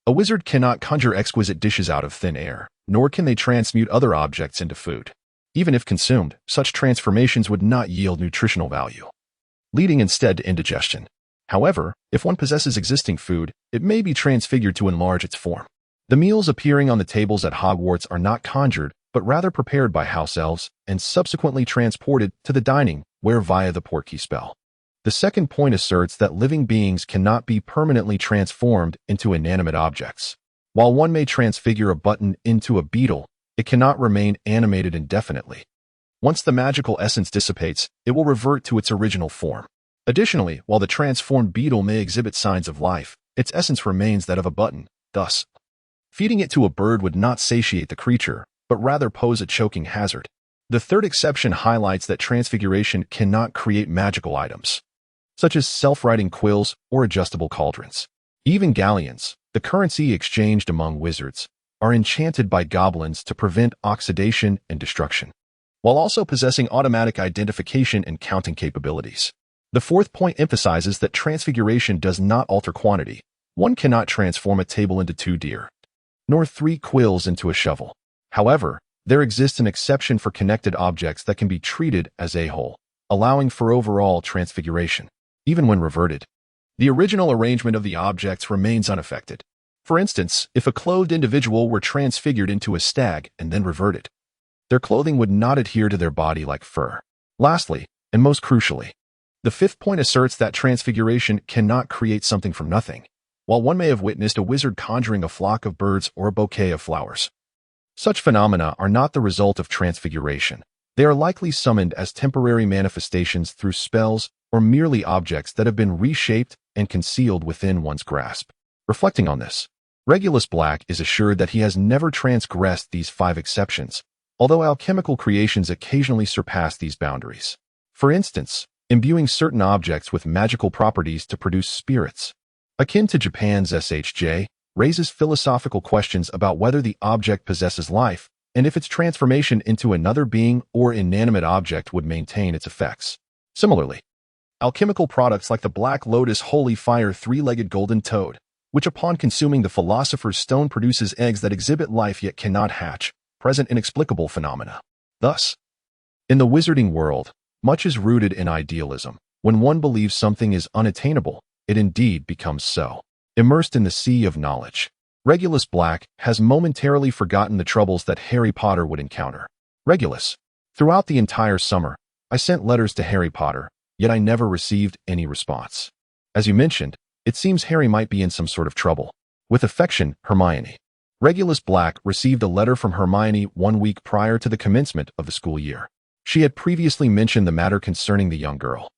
A wizard cannot conjure exquisite dishes out of thin air, nor can they transmute other objects into food. Even if consumed, such transformations would not yield nutritional value, leading instead to indigestion. However, if one possesses existing food, it may be transfigured to enlarge its form. The meals appearing on the tables at Hogwarts are not conjured, but rather prepared by house elves and subsequently transported to the dining where via the portkey spell. The second point asserts that living beings cannot be permanently transformed into inanimate objects. While one may transfigure a button into a beetle, it cannot remain animated indefinitely. Once the magical essence dissipates, it will revert to its original form. Additionally, while the transformed beetle may exhibit signs of life, its essence remains that of a button. Thus, feeding it to a bird would not satiate the creature, but rather pose a choking hazard. The third exception highlights that transfiguration cannot create magical items, such as self-writing quills or adjustable cauldrons. Even galleons, the currency exchanged among wizards, are enchanted by goblins to prevent oxidation and destruction, while also possessing automatic identification and counting capabilities. The fourth point emphasizes that transfiguration does not alter quantity. One cannot transform a table into 2 deer, nor 3 quills into a shovel. However, there exists an exception for connected objects that can be treated as a whole, allowing for overall transfiguration, even when reverted. The original arrangement of the objects remains unaffected. For instance, if a clothed individual were transfigured into a stag and then reverted, their clothing would not adhere to their body like fur. Lastly, and most crucially, the fifth point asserts that transfiguration cannot create something from nothing. While one may have witnessed a wizard conjuring a flock of birds or a bouquet of flowers, such phenomena are not the result of transfiguration. They are likely summoned as temporary manifestations through spells or merely objects that have been reshaped and concealed within one's grasp. Reflecting on this, Regulus Black is assured that he has never transgressed these 5 exceptions, although alchemical creations occasionally surpass these boundaries. For instance, imbuing certain objects with magical properties to produce spirits. Akin to Japan's SHJ, raises philosophical questions about whether the object possesses life and if its transformation into another being or inanimate object would maintain its effects. Similarly, alchemical products like the Black Lotus Holy Fire 3-legged golden toad, which upon consuming the Philosopher's Stone produces eggs that exhibit life yet cannot hatch, present inexplicable phenomena. Thus, in the wizarding world, much is rooted in idealism. When one believes something is unattainable, it indeed becomes so. Immersed in the sea of knowledge, Regulus Black has momentarily forgotten the troubles that Harry Potter would encounter. Regulus, throughout the entire summer, I sent letters to Harry Potter, yet I never received any response. As you mentioned, it seems Harry might be in some sort of trouble. With affection, Hermione. Regulus Black received a letter from Hermione 1 week prior to the commencement of the school year. She had previously mentioned the matter concerning the young girl,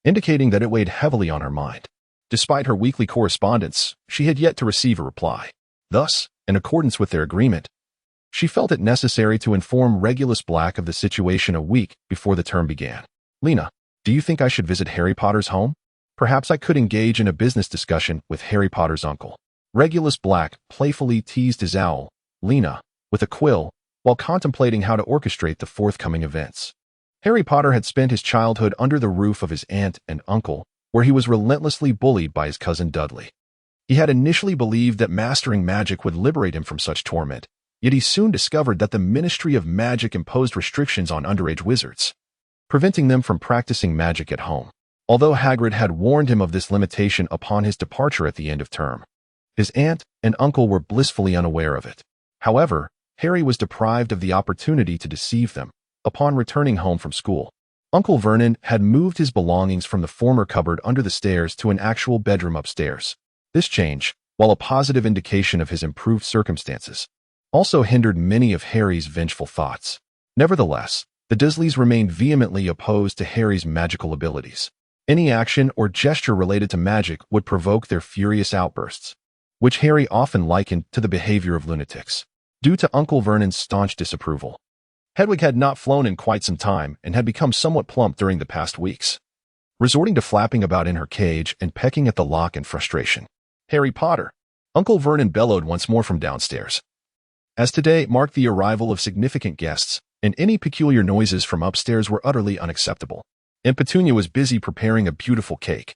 indicating that it weighed heavily on her mind. Despite her weekly correspondence, she had yet to receive a reply. Thus, in accordance with their agreement, she felt it necessary to inform Regulus Black of the situation a week before the term began. Lena, do you think I should visit Harry Potter's home? Perhaps I could engage in a business discussion with Harry Potter's uncle. Regulus Black playfully teased his owl, Lena, with a quill, while contemplating how to orchestrate the forthcoming events. Harry Potter had spent his childhood under the roof of his aunt and uncle, where he was relentlessly bullied by his cousin Dudley. He had initially believed that mastering magic would liberate him from such torment, yet he soon discovered that the Ministry of Magic imposed restrictions on underage wizards, preventing them from practicing magic at home. Although Hagrid had warned him of this limitation upon his departure at the end of term, his aunt and uncle were blissfully unaware of it. However, Harry was deprived of the opportunity to deceive them. Upon returning home from school, Uncle Vernon had moved his belongings from the former cupboard under the stairs to an actual bedroom upstairs. This change, while a positive indication of his improved circumstances, also hindered many of Harry's vengeful thoughts. Nevertheless, the Dursleys remained vehemently opposed to Harry's magical abilities. Any action or gesture related to magic would provoke their furious outbursts, which Harry often likened to the behavior of lunatics. Due to Uncle Vernon's staunch disapproval, Hedwig had not flown in quite some time and had become somewhat plump during the past weeks, resorting to flapping about in her cage and pecking at the lock in frustration. Harry Potter! Uncle Vernon bellowed once more from downstairs. As today marked the arrival of significant guests, and any peculiar noises from upstairs were utterly unacceptable, and Petunia was busy preparing a beautiful cake,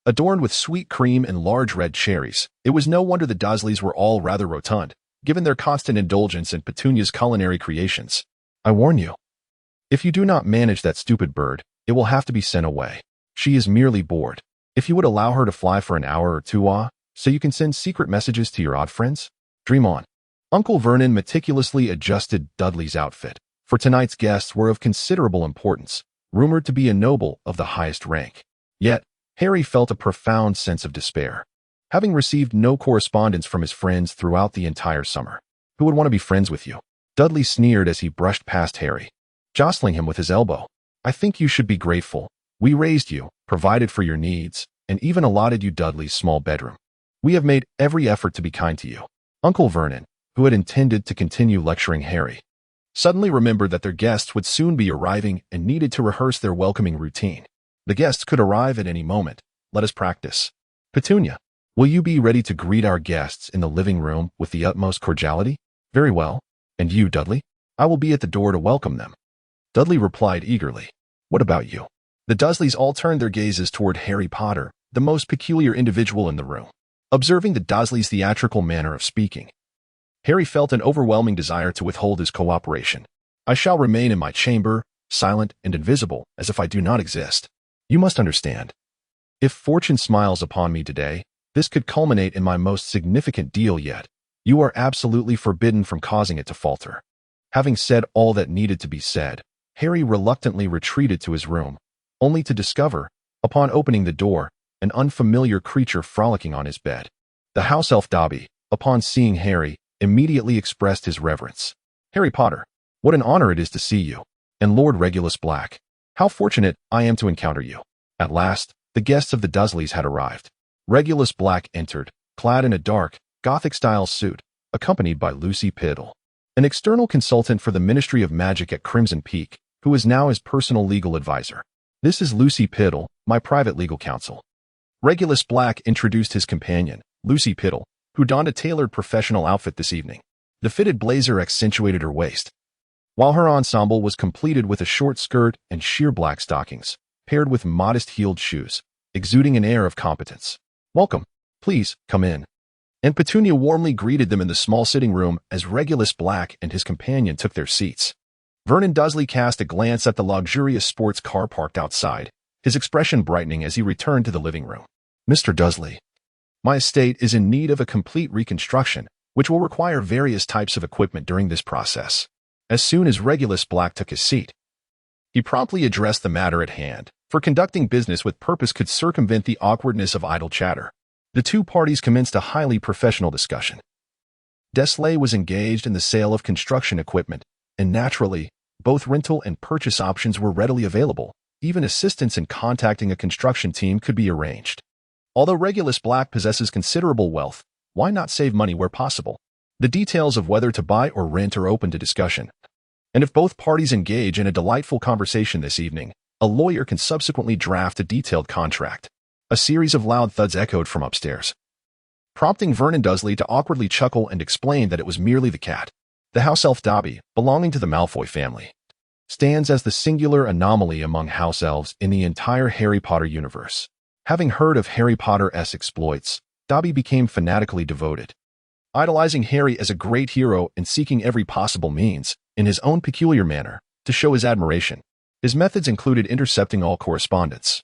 adorned with sweet cream and large red cherries. It was no wonder the Dursleys were all rather rotund, given their constant indulgence in Petunia's culinary creations. I warn you, if you do not manage that stupid bird, it will have to be sent away. She is merely bored. If you would allow her to fly for an hour or two, so you can send secret messages to your odd friends, dream on. Uncle Vernon meticulously adjusted Dudley's outfit, for tonight's guests were of considerable importance, rumored to be a noble of the highest rank. Yet, Harry felt a profound sense of despair. Having received no correspondence from his friends throughout the entire summer, who would want to be friends with you? Dudley sneered as he brushed past Harry, jostling him with his elbow. I think you should be grateful. We raised you, provided for your needs, and even allotted you Dudley's small bedroom. We have made every effort to be kind to you. Uncle Vernon, who had intended to continue lecturing Harry, suddenly remembered that their guests would soon be arriving and needed to rehearse their welcoming routine. The guests could arrive at any moment. Let us practice. Petunia, will you be ready to greet our guests in the living room with the utmost cordiality? Very well. And you, Dudley? I will be at the door to welcome them. Dudley replied eagerly. What about you? The Dursleys all turned their gazes toward Harry Potter, the most peculiar individual in the room. Observing the Dursleys' theatrical manner of speaking, Harry felt an overwhelming desire to withhold his cooperation. I shall remain in my chamber, silent and invisible, as if I do not exist. You must understand. If fortune smiles upon me today, this could culminate in my most significant deal yet. You are absolutely forbidden from causing it to falter. Having said all that needed to be said, Harry reluctantly retreated to his room, only to discover, upon opening the door, an unfamiliar creature frolicking on his bed. The house elf Dobby, upon seeing Harry, immediately expressed his reverence. Harry Potter, what an honor it is to see you. And Lord Regulus Black, how fortunate I am to encounter you. At last, The guests of the Dursleys had arrived. Regulus Black entered, clad in a dark, Gothic-style suit, accompanied by Lucy Piddle, an external consultant for the Ministry of Magic at Crimson Peak, who is now his personal legal advisor. "This is Lucy Piddle, my private legal counsel." Regulus Black introduced his companion, Lucy Piddle, who donned a tailored professional outfit this evening. The fitted blazer accentuated her waist, while her ensemble was completed with a short skirt and sheer black stockings, paired with modest heeled shoes, exuding an air of competence. "Welcome. Please, come in." And Petunia warmly greeted them in the small sitting room as Regulus Black and his companion took their seats. Vernon Dursley cast a glance at the luxurious sports car parked outside, his expression brightening as he returned to the living room. "Mr. Dursley, my estate is in need of a complete reconstruction, which will require various types of equipment during this process." As soon as Regulus Black took his seat, he promptly addressed the matter at hand, for conducting business with purpose could circumvent the awkwardness of idle chatter. The two parties commenced a highly professional discussion. Dursley was engaged in the sale of construction equipment, and naturally, both rental and purchase options were readily available. Even assistance in contacting a construction team could be arranged. Although Regulus Black possesses considerable wealth, why not save money where possible? The details of whether to buy or rent are open to discussion. And if both parties engage in a delightful conversation this evening, a lawyer can subsequently draft a detailed contract. A series of loud thuds echoed from upstairs, prompting Vernon Dursley to awkwardly chuckle and explain that it was merely the cat. The house elf Dobby, belonging to the Malfoy family, stands as the singular anomaly among house elves in the entire Harry Potter universe. Having heard of Harry Potter's exploits, Dobby became fanatically devoted, idolizing Harry as a great hero and seeking every possible means, in his own peculiar manner, to show his admiration. His methods included intercepting all correspondence,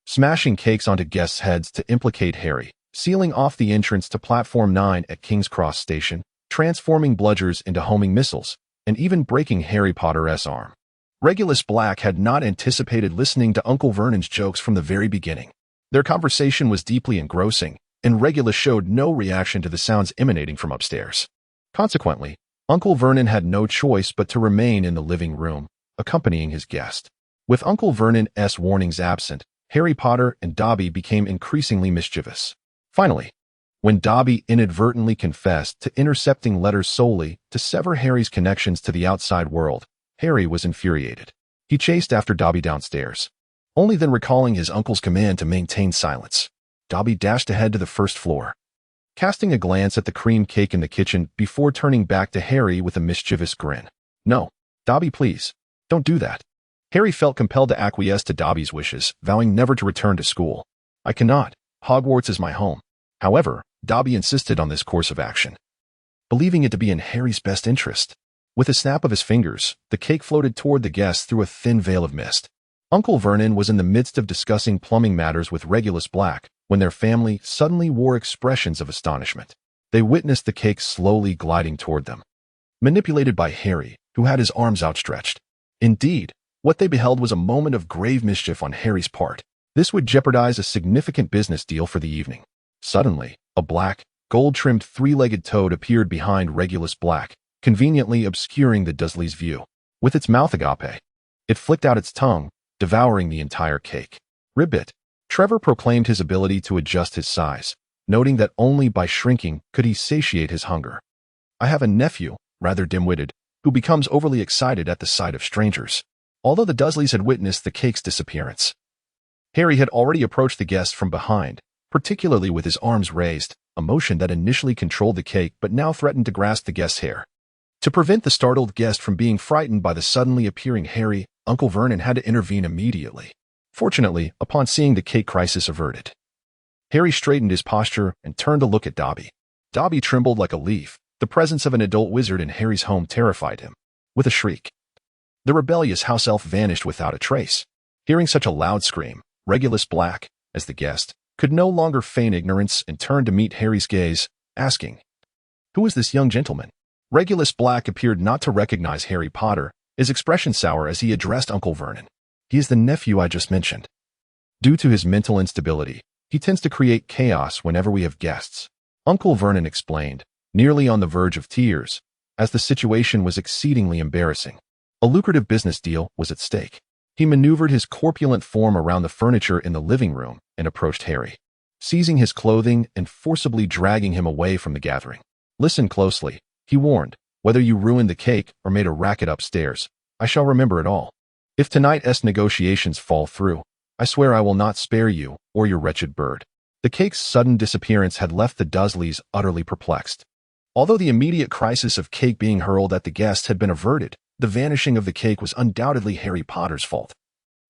smashing cakes onto guests' heads to implicate Harry, sealing off the entrance to Platform 9 at King's Cross Station, transforming bludgers into homing missiles, and even breaking Harry Potter's arm. Regulus Black had not anticipated listening to Uncle Vernon's jokes from the very beginning. Their conversation was deeply engrossing, and Regulus showed no reaction to the sounds emanating from upstairs. Consequently, Uncle Vernon had no choice but to remain in the living room, accompanying his guest. With Uncle Vernon's warnings absent, Harry Potter and Dobby became increasingly mischievous. Finally, when Dobby inadvertently confessed to intercepting letters solely to sever Harry's connections to the outside world, Harry was infuriated. He chased after Dobby downstairs, only then recalling his uncle's command to maintain silence. Dobby dashed ahead to the first floor, casting a glance at the cream cake in the kitchen before turning back to Harry with a mischievous grin. "No, Dobby, please, don't do that." Harry felt compelled to acquiesce to Dobby's wishes, vowing never to return to school. "I cannot. Hogwarts is my home." However, Dobby insisted on this course of action, believing it to be in Harry's best interest. With a snap of his fingers, the cake floated toward the guests through a thin veil of mist. Uncle Vernon was in the midst of discussing plumbing matters with Regulus Black when their family suddenly wore expressions of astonishment. They witnessed the cake slowly gliding toward them, manipulated by Harry, who had his arms outstretched. Indeed, what they beheld was a moment of grave mischief on Harry's part. This would jeopardize a significant business deal for the evening. Suddenly, a black, gold-trimmed three-legged toad appeared behind Regulus Black, conveniently obscuring the Dursleys' view. With its mouth agape, it flicked out its tongue, devouring the entire cake. "Ribbit!" Trevor proclaimed his ability to adjust his size, noting that only by shrinking could he satiate his hunger. "I have a nephew, rather dim-witted, who becomes overly excited at the sight of strangers." Although the Dursleys had witnessed the cake's disappearance, Harry had already approached the guest from behind, particularly with his arms raised, a motion that initially controlled the cake but now threatened to grasp the guest's hair. To prevent the startled guest from being frightened by the suddenly appearing Harry, Uncle Vernon had to intervene immediately. Fortunately, upon seeing the cake crisis averted, Harry straightened his posture and turned to look at Dobby. Dobby trembled like a leaf. The presence of an adult wizard in Harry's home terrified him. With a shriek, the rebellious house elf vanished without a trace. Hearing such a loud scream, Regulus Black, as the guest, could no longer feign ignorance and turned to meet Harry's gaze, asking, "Who is this young gentleman?" Regulus Black appeared not to recognize Harry Potter, his expression sour as he addressed Uncle Vernon. "He is the nephew I just mentioned. Due to his mental instability, he tends to create chaos whenever we have guests," Uncle Vernon explained, nearly on the verge of tears, as the situation was exceedingly embarrassing. A lucrative business deal was at stake. He maneuvered his corpulent form around the furniture in the living room and approached Harry, seizing his clothing and forcibly dragging him away from the gathering. "Listen closely," he warned. "Whether you ruined the cake or made a racket upstairs, I shall remember it all. If tonight's negotiations fall through, I swear I will not spare you or your wretched bird." The cake's sudden disappearance had left the Dursleys utterly perplexed. Although the immediate crisis of cake being hurled at the guests had been averted, the vanishing of the cake was undoubtedly Harry Potter's fault.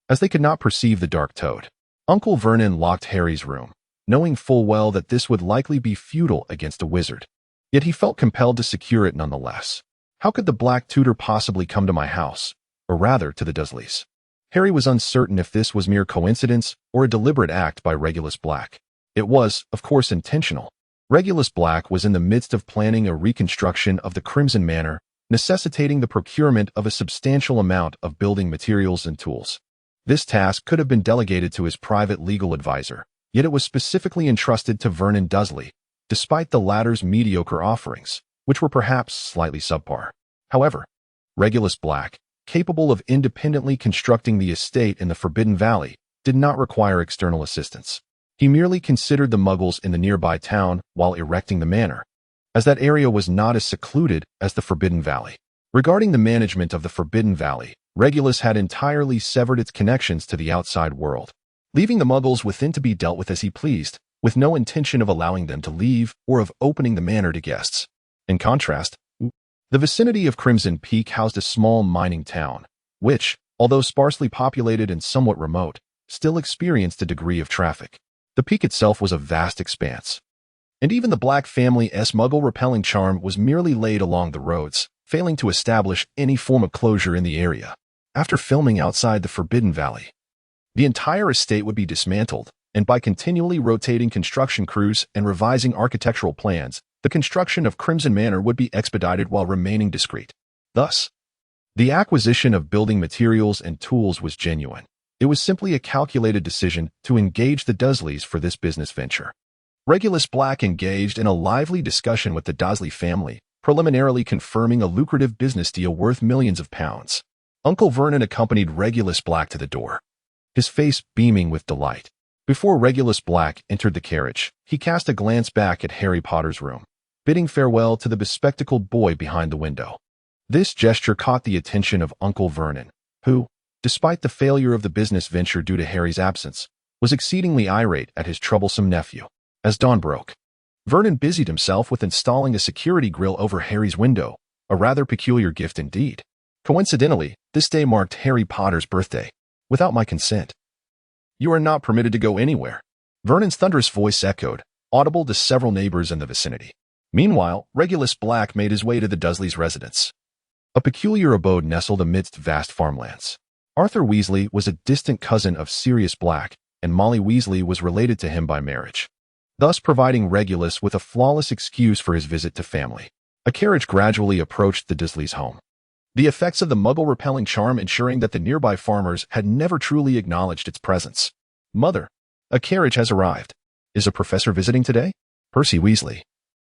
As they could not perceive the dark toad, Uncle Vernon locked Harry's room, knowing full well that this would likely be futile against a wizard. Yet he felt compelled to secure it nonetheless. How could the Black Tutor possibly come to my house, or rather to the Dursleys? Harry was uncertain if this was mere coincidence or a deliberate act by Regulus Black. It was, of course, intentional. Regulus Black was in the midst of planning a reconstruction of the Crimson Manor, necessitating the procurement of a substantial amount of building materials and tools. This task could have been delegated to his private legal advisor, yet it was specifically entrusted to Vernon Dursley, despite the latter's mediocre offerings, which were perhaps slightly subpar. However, Regulus Black, capable of independently constructing the estate in the Forbidden Valley, did not require external assistance. He merely considered the Muggles in the nearby town while erecting the manor, as that area was not as secluded as the Forbidden Valley. Regarding the management of the Forbidden Valley, Regulus had entirely severed its connections to the outside world, leaving the Muggles within to be dealt with as he pleased, with no intention of allowing them to leave or of opening the manor to guests. In contrast, the vicinity of Crimson Peak housed a small mining town, which, although sparsely populated and somewhat remote, still experienced a degree of traffic. The peak itself was a vast expanse, and even the Black family's Muggle-repelling charm was merely laid along the roads, failing to establish any form of closure in the area. After filming outside the Forbidden Valley, the entire estate would be dismantled, and by continually rotating construction crews and revising architectural plans, the construction of Crimson Manor would be expedited while remaining discreet. Thus, the acquisition of building materials and tools was genuine. It was simply a calculated decision to engage the Dursleys for this business venture. Regulus Black engaged in a lively discussion with the Dursley family, preliminarily confirming a lucrative business deal worth millions of pounds. Uncle Vernon accompanied Regulus Black to the door, his face beaming with delight. Before Regulus Black entered the carriage, he cast a glance back at Harry Potter's room, bidding farewell to the bespectacled boy behind the window. This gesture caught the attention of Uncle Vernon, who, despite the failure of the business venture due to Harry's absence, was exceedingly irate at his troublesome nephew. As dawn broke, Vernon busied himself with installing a security grill over Harry's window, a rather peculiar gift indeed. Coincidentally, this day marked Harry Potter's birthday. "Without my consent, you are not permitted to go anywhere," Vernon's thunderous voice echoed, audible to several neighbors in the vicinity. Meanwhile, Regulus Black made his way to the Dursleys' residence, a peculiar abode nestled amidst vast farmlands. Arthur Weasley was a distant cousin of Sirius Black, and Molly Weasley was related to him by marriage, thus providing Regulus with a flawless excuse for his visit to family. A carriage gradually approached the Dursleys' home, the effects of the Muggle-repelling charm ensuring that the nearby farmers had never truly acknowledged its presence. "Mother, a carriage has arrived. Is a professor visiting today?" Percy Weasley,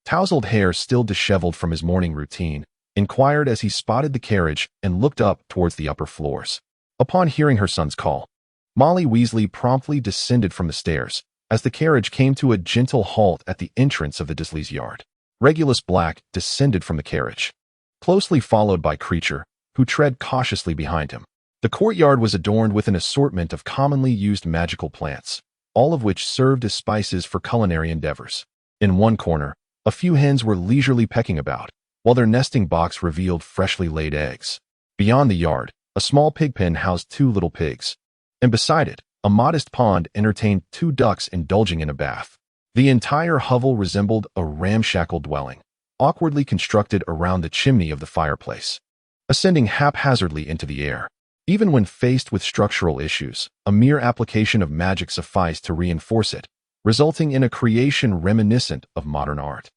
tousled hair still disheveled from his morning routine, inquired as he spotted the carriage and looked up towards the upper floors. Upon hearing her son's call, Molly Weasley promptly descended from the stairs as the carriage came to a gentle halt at the entrance of the Dursleys' yard. Regulus Black descended from the carriage, closely followed by Creature, who tread cautiously behind him. The courtyard was adorned with an assortment of commonly used magical plants, all of which served as spices for culinary endeavors. In one corner, a few hens were leisurely pecking about, while their nesting box revealed freshly laid eggs. Beyond the yard, a small pig pen housed 2 little pigs, and beside it, a modest pond entertained 2 ducks indulging in a bath. The entire hovel resembled a ramshackle dwelling, awkwardly constructed around the chimney of the fireplace, ascending haphazardly into the air. Even when faced with structural issues, a mere application of magic sufficed to reinforce it, resulting in a creation reminiscent of modern art.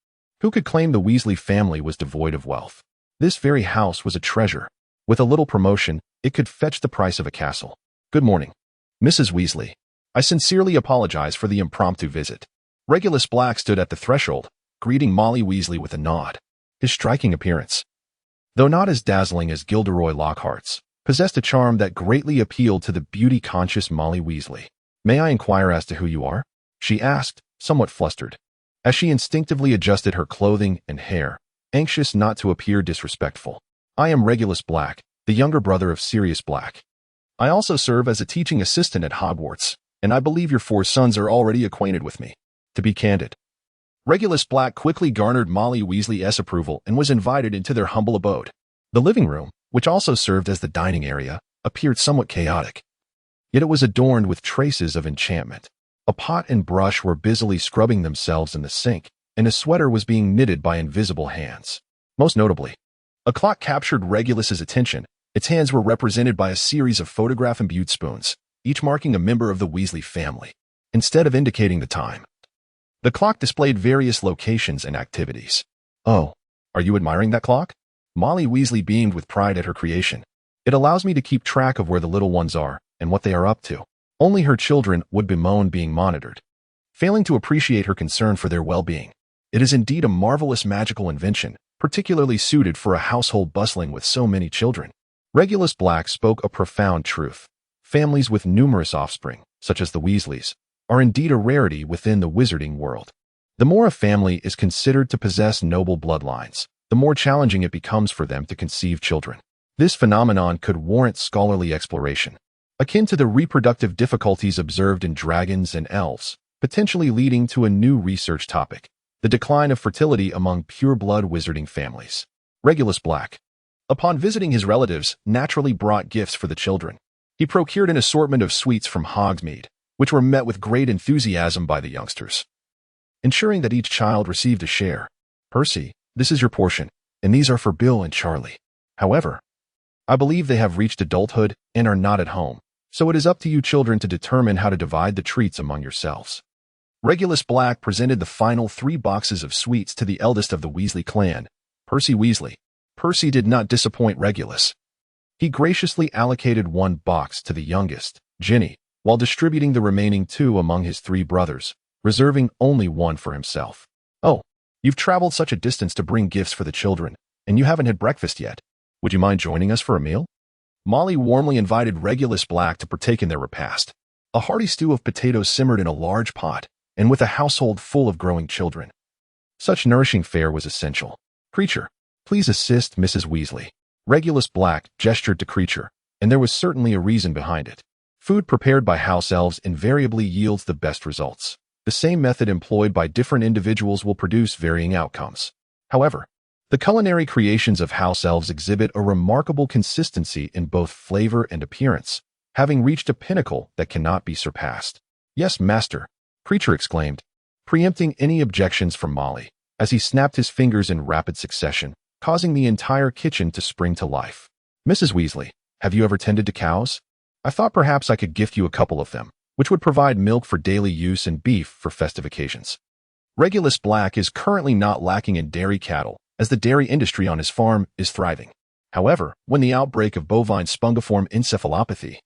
Who could claim the Weasley family was devoid of wealth? This very house was a treasure. With a little promotion, it could fetch the price of a castle. "Good morning, Mrs. Weasley. I sincerely apologize for the impromptu visit." Regulus Black stood at the threshold, greeting Molly Weasley with a nod. His striking appearance, though not as dazzling as Gilderoy Lockhart's, possessed a charm that greatly appealed to the beauty-conscious Molly Weasley. "May I inquire as to who you are?" she asked, somewhat flustered, as she instinctively adjusted her clothing and hair, anxious not to appear disrespectful. "I am Regulus Black, the younger brother of Sirius Black. I also serve as a teaching assistant at Hogwarts, and I believe your 4 sons are already acquainted with me. To be candid." Regulus Black quickly garnered Molly Weasley's approval and was invited into their humble abode. The living room, which also served as the dining area, appeared somewhat chaotic. Yet it was adorned with traces of enchantment. A pot and brush were busily scrubbing themselves in the sink, and a sweater was being knitted by invisible hands. Most notably, a clock captured Regulus's attention. Its hands were represented by a series of photograph-imbued spoons, each marking a member of the Weasley family, instead of indicating the time. The clock displayed various locations and activities. "Oh, are you admiring that clock?" Molly Weasley beamed with pride at her creation. "It allows me to keep track of where the little ones are and what they are up to." Only her children would bemoan being monitored, failing to appreciate her concern for their well-being. It is indeed a marvelous magical invention, particularly suited for a household bustling with so many children. Regulus Black spoke a profound truth. Families with numerous offspring, such as the Weasleys, are indeed a rarity within the wizarding world. The more a family is considered to possess noble bloodlines, the more challenging it becomes for them to conceive children. This phenomenon could warrant scholarly exploration, akin to the reproductive difficulties observed in dragons and elves, potentially leading to a new research topic: the decline of fertility among pure-blood wizarding families. Regulus Black, upon visiting his relatives, naturally brought gifts for the children. He procured an assortment of sweets from Hogsmeade, which were met with great enthusiasm by the youngsters, ensuring that each child received a share. "Percy, this is your portion, and these are for Bill and Charlie. However, I believe they have reached adulthood and are not at home, so it is up to you children to determine how to divide the treats among yourselves." Regulus Black presented the final 3 boxes of sweets to the eldest of the Weasley clan, Percy Weasley. Percy did not disappoint Regulus. He graciously allocated 1 box to the youngest, Ginny, while distributing the remaining 2 among his 3 brothers, reserving only 1 for himself. "Oh, you've traveled such a distance to bring gifts for the children, and you haven't had breakfast yet. Would you mind joining us for a meal?" Molly warmly invited Regulus Black to partake in their repast. A hearty stew of potatoes simmered in a large pot, and with a household full of growing children, such nourishing fare was essential. "Creature, please assist Mrs. Weasley." Regulus Black gestured to Creature, and there was certainly a reason behind it. Food prepared by house elves invariably yields the best results. The same method employed by different individuals will produce varying outcomes. However, the culinary creations of house elves exhibit a remarkable consistency in both flavor and appearance, having reached a pinnacle that cannot be surpassed. "Yes, master," Creature exclaimed, preempting any objections from Molly, as he snapped his fingers in rapid succession, causing the entire kitchen to spring to life. "Mrs. Weasley, have you ever tended to cows? I thought perhaps I could gift you a couple of them, which would provide milk for daily use and beef for festive occasions." Regulus Black is currently not lacking in dairy cattle, as the dairy industry on his farm is thriving. However, when the outbreak of bovine spongiform encephalopathy,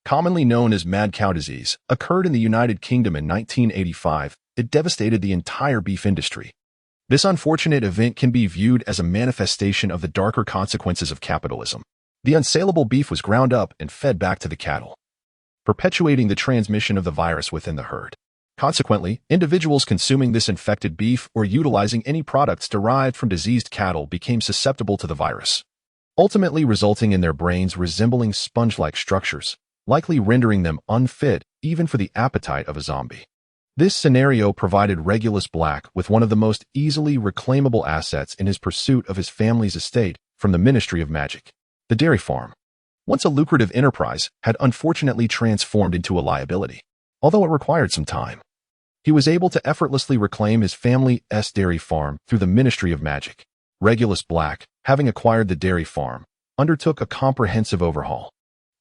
commonly known as mad cow disease, occurred in the United Kingdom in 1985, it devastated the entire beef industry. This unfortunate event can be viewed as a manifestation of the darker consequences of capitalism. The unsaleable beef was ground up and fed back to the cattle, perpetuating the transmission of the virus within the herd. Consequently, individuals consuming this infected beef or utilizing any products derived from diseased cattle became susceptible to the virus, ultimately resulting in their brains resembling sponge-like structures, likely rendering them unfit even for the appetite of a zombie. This scenario provided Regulus Black with one of the most easily reclaimable assets in his pursuit of his family's estate from the Ministry of Magic. The dairy farm, once a lucrative enterprise, had unfortunately transformed into a liability. Although it required some time, he was able to effortlessly reclaim his family's dairy farm through the Ministry of Magic. Regulus Black, having acquired the dairy farm, undertook a comprehensive overhaul,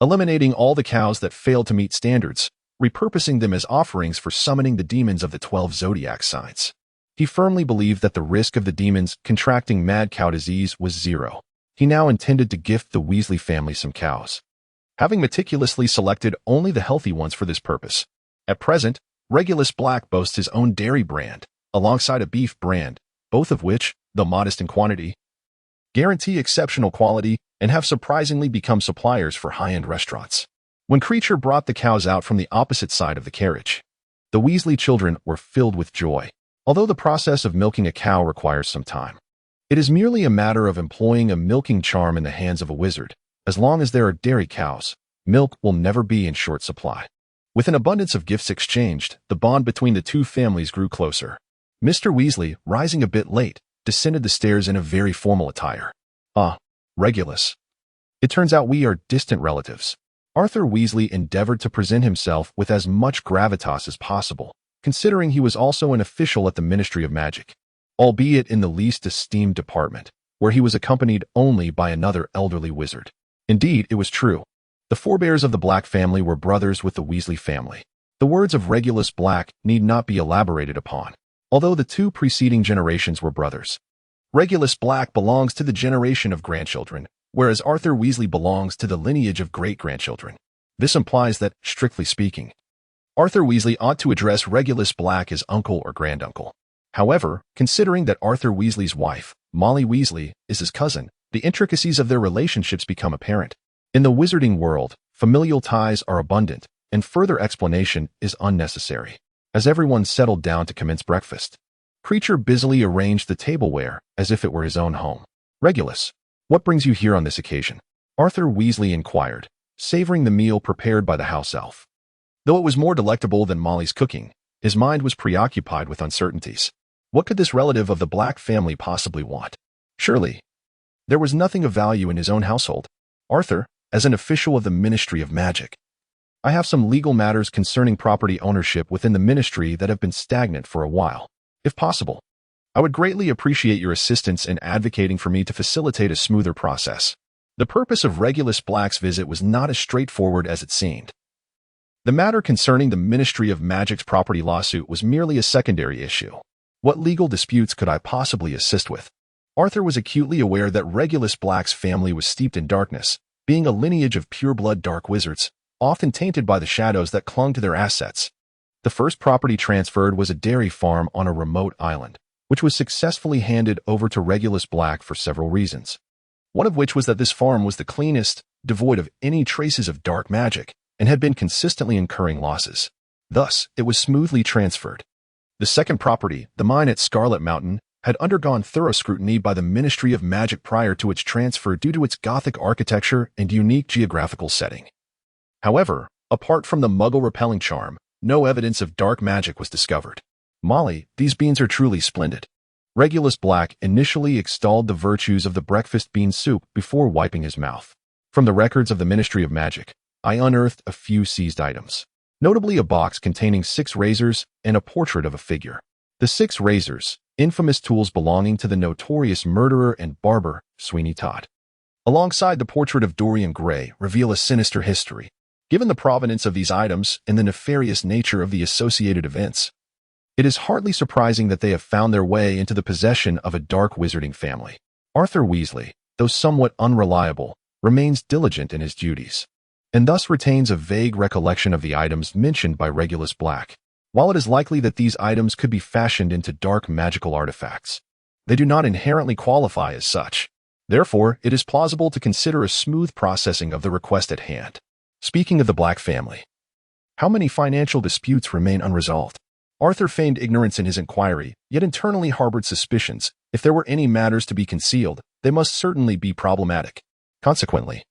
eliminating all the cows that failed to meet standards, repurposing them as offerings for summoning the demons of the 12 zodiac signs. He firmly believed that the risk of the demons contracting mad cow disease was 0. He now intended to gift the Weasley family some cows, having meticulously selected only the healthy ones for this purpose. At present, Regulus Black boasts his own dairy brand, alongside a beef brand, both of which, though modest in quantity, guarantee exceptional quality, and have surprisingly become suppliers for high-end restaurants. When Creature brought the cows out from the opposite side of the carriage, the Weasley children were filled with joy. Although the process of milking a cow requires some time, it is merely a matter of employing a milking charm in the hands of a wizard. As long as there are dairy cows, milk will never be in short supply. With an abundance of gifts exchanged, the bond between the two families grew closer. Mr. Weasley, rising a bit late, descended the stairs in a very formal attire. Regulus. It turns out we are distant relatives. Arthur Weasley endeavored to present himself with as much gravitas as possible, considering he was also an official at the Ministry of Magic, albeit in the least esteemed department, where he was accompanied only by another elderly wizard. Indeed, it was true. The forebears of the Black family were brothers with the Weasley family. The words of Regulus Black need not be elaborated upon, although the two preceding generations were brothers. Regulus Black belongs to the generation of grandchildren, whereas Arthur Weasley belongs to the lineage of great-grandchildren. This implies that, strictly speaking, Arthur Weasley ought to address Regulus Black as uncle or granduncle. However, considering that Arthur Weasley's wife, Molly Weasley, is his cousin, the intricacies of their relationships become apparent. In the wizarding world, familial ties are abundant, and further explanation is unnecessary. As everyone settled down to commence breakfast, Creature busily arranged the tableware as if it were his own home. Regulus, what brings you here on this occasion? Arthur Weasley inquired, savoring the meal prepared by the house elf. Though it was more delectable than Molly's cooking, his mind was preoccupied with uncertainties. What could this relative of the Black family possibly want? Surely, there was nothing of value in his own household. Arthur, as an official of the Ministry of Magic, I have some legal matters concerning property ownership within the ministry that have been stagnant for a while. If possible, I would greatly appreciate your assistance in advocating for me to facilitate a smoother process. The purpose of Regulus Black's visit was not as straightforward as it seemed. The matter concerning the Ministry of Magic's property lawsuit was merely a secondary issue. What legal disputes could I possibly assist with? Arthur was acutely aware that Regulus Black's family was steeped in darkness, being a lineage of pure-blood dark wizards, often tainted by the shadows that clung to their assets. The first property transferred was a dairy farm on a remote island, which was successfully handed over to Regulus Black for several reasons. One of which was that this farm was the cleanest, devoid of any traces of dark magic, and had been consistently incurring losses. Thus, it was smoothly transferred. The second property, the mine at Scarlet Mountain, had undergone thorough scrutiny by the Ministry of Magic prior to its transfer due to its Gothic architecture and unique geographical setting. However, apart from the Muggle-repelling charm, no evidence of dark magic was discovered. Molly, these beans are truly splendid. Regulus Black initially extolled the virtues of the breakfast bean soup before wiping his mouth. From the records of the Ministry of Magic, I unearthed a few seized items, notably a box containing 6 razors and a portrait of a figure. The 6 razors, infamous tools belonging to the notorious murderer and barber, Sweeney Todd, alongside the portrait of Dorian Gray, reveal a sinister history. Given the provenance of these items and the nefarious nature of the associated events, it is hardly surprising that they have found their way into the possession of a dark wizarding family. Arthur Weasley, though somewhat unreliable, remains diligent in his duties, and thus retains a vague recollection of the items mentioned by Regulus Black. While it is likely that these items could be fashioned into dark magical artifacts, they do not inherently qualify as such. Therefore, it is plausible to consider a smooth processing of the request at hand. Speaking of the Black family, how many financial disputes remain unresolved? Arthur feigned ignorance in his inquiry, yet internally harbored suspicions. If there were any matters to be concealed, they must certainly be problematic. Consequently,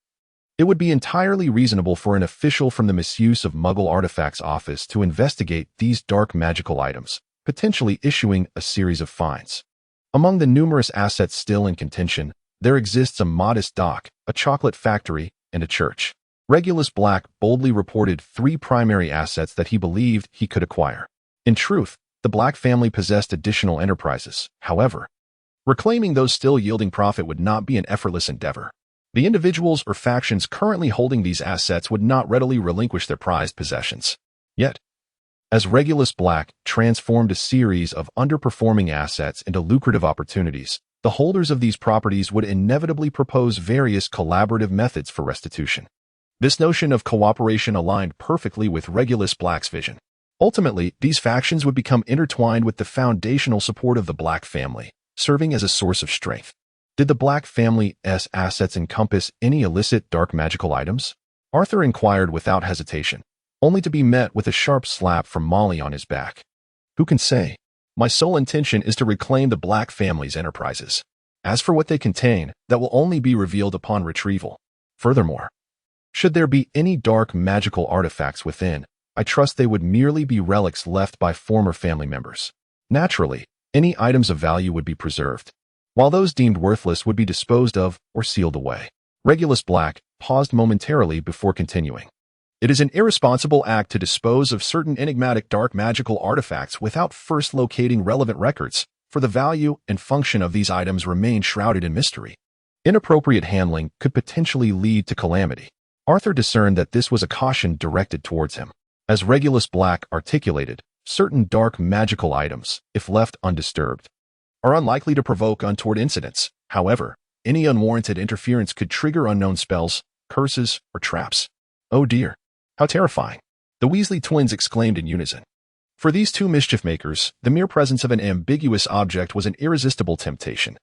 it would be entirely reasonable for an official from the Misuse of Muggle Artifacts Office to investigate these dark magical items, potentially issuing a series of fines. Among the numerous assets still in contention, there exists a modest dock, a chocolate factory, and a church. Regulus Black boldly reported 3 primary assets that he believed he could acquire. In truth, the Black family possessed additional enterprises. However, reclaiming those still yielding profit would not be an effortless endeavor. The individuals or factions currently holding these assets would not readily relinquish their prized possessions. Yet, as Regulus Black transformed a series of underperforming assets into lucrative opportunities, the holders of these properties would inevitably propose various collaborative methods for restitution. This notion of cooperation aligned perfectly with Regulus Black's vision. Ultimately, these factions would become intertwined with the foundational support of the Black family, serving as a source of strength. Did the Black family's assets encompass any illicit dark magical items? Arthur inquired without hesitation, only to be met with a sharp slap from Molly on his back. Who can say? My sole intention is to reclaim the Black family's enterprises. As for what they contain, that will only be revealed upon retrieval. Furthermore, should there be any dark magical artifacts within, I trust they would merely be relics left by former family members. Naturally, any items of value would be preserved, while those deemed worthless would be disposed of or sealed away. Regulus Black paused momentarily before continuing. It is an irresponsible act to dispose of certain enigmatic dark magical artifacts without first locating relevant records, for the value and function of these items remain shrouded in mystery. Inappropriate handling could potentially lead to calamity. Arthur discerned that this was a caution directed towards him. As Regulus Black articulated, certain dark magical items, if left undisturbed, are unlikely to provoke untoward incidents. However, any unwarranted interference could trigger unknown spells, curses, or traps. Oh dear, how terrifying! The Weasley twins exclaimed in unison. For these two mischief-makers, the mere presence of an ambiguous object was an irresistible temptation.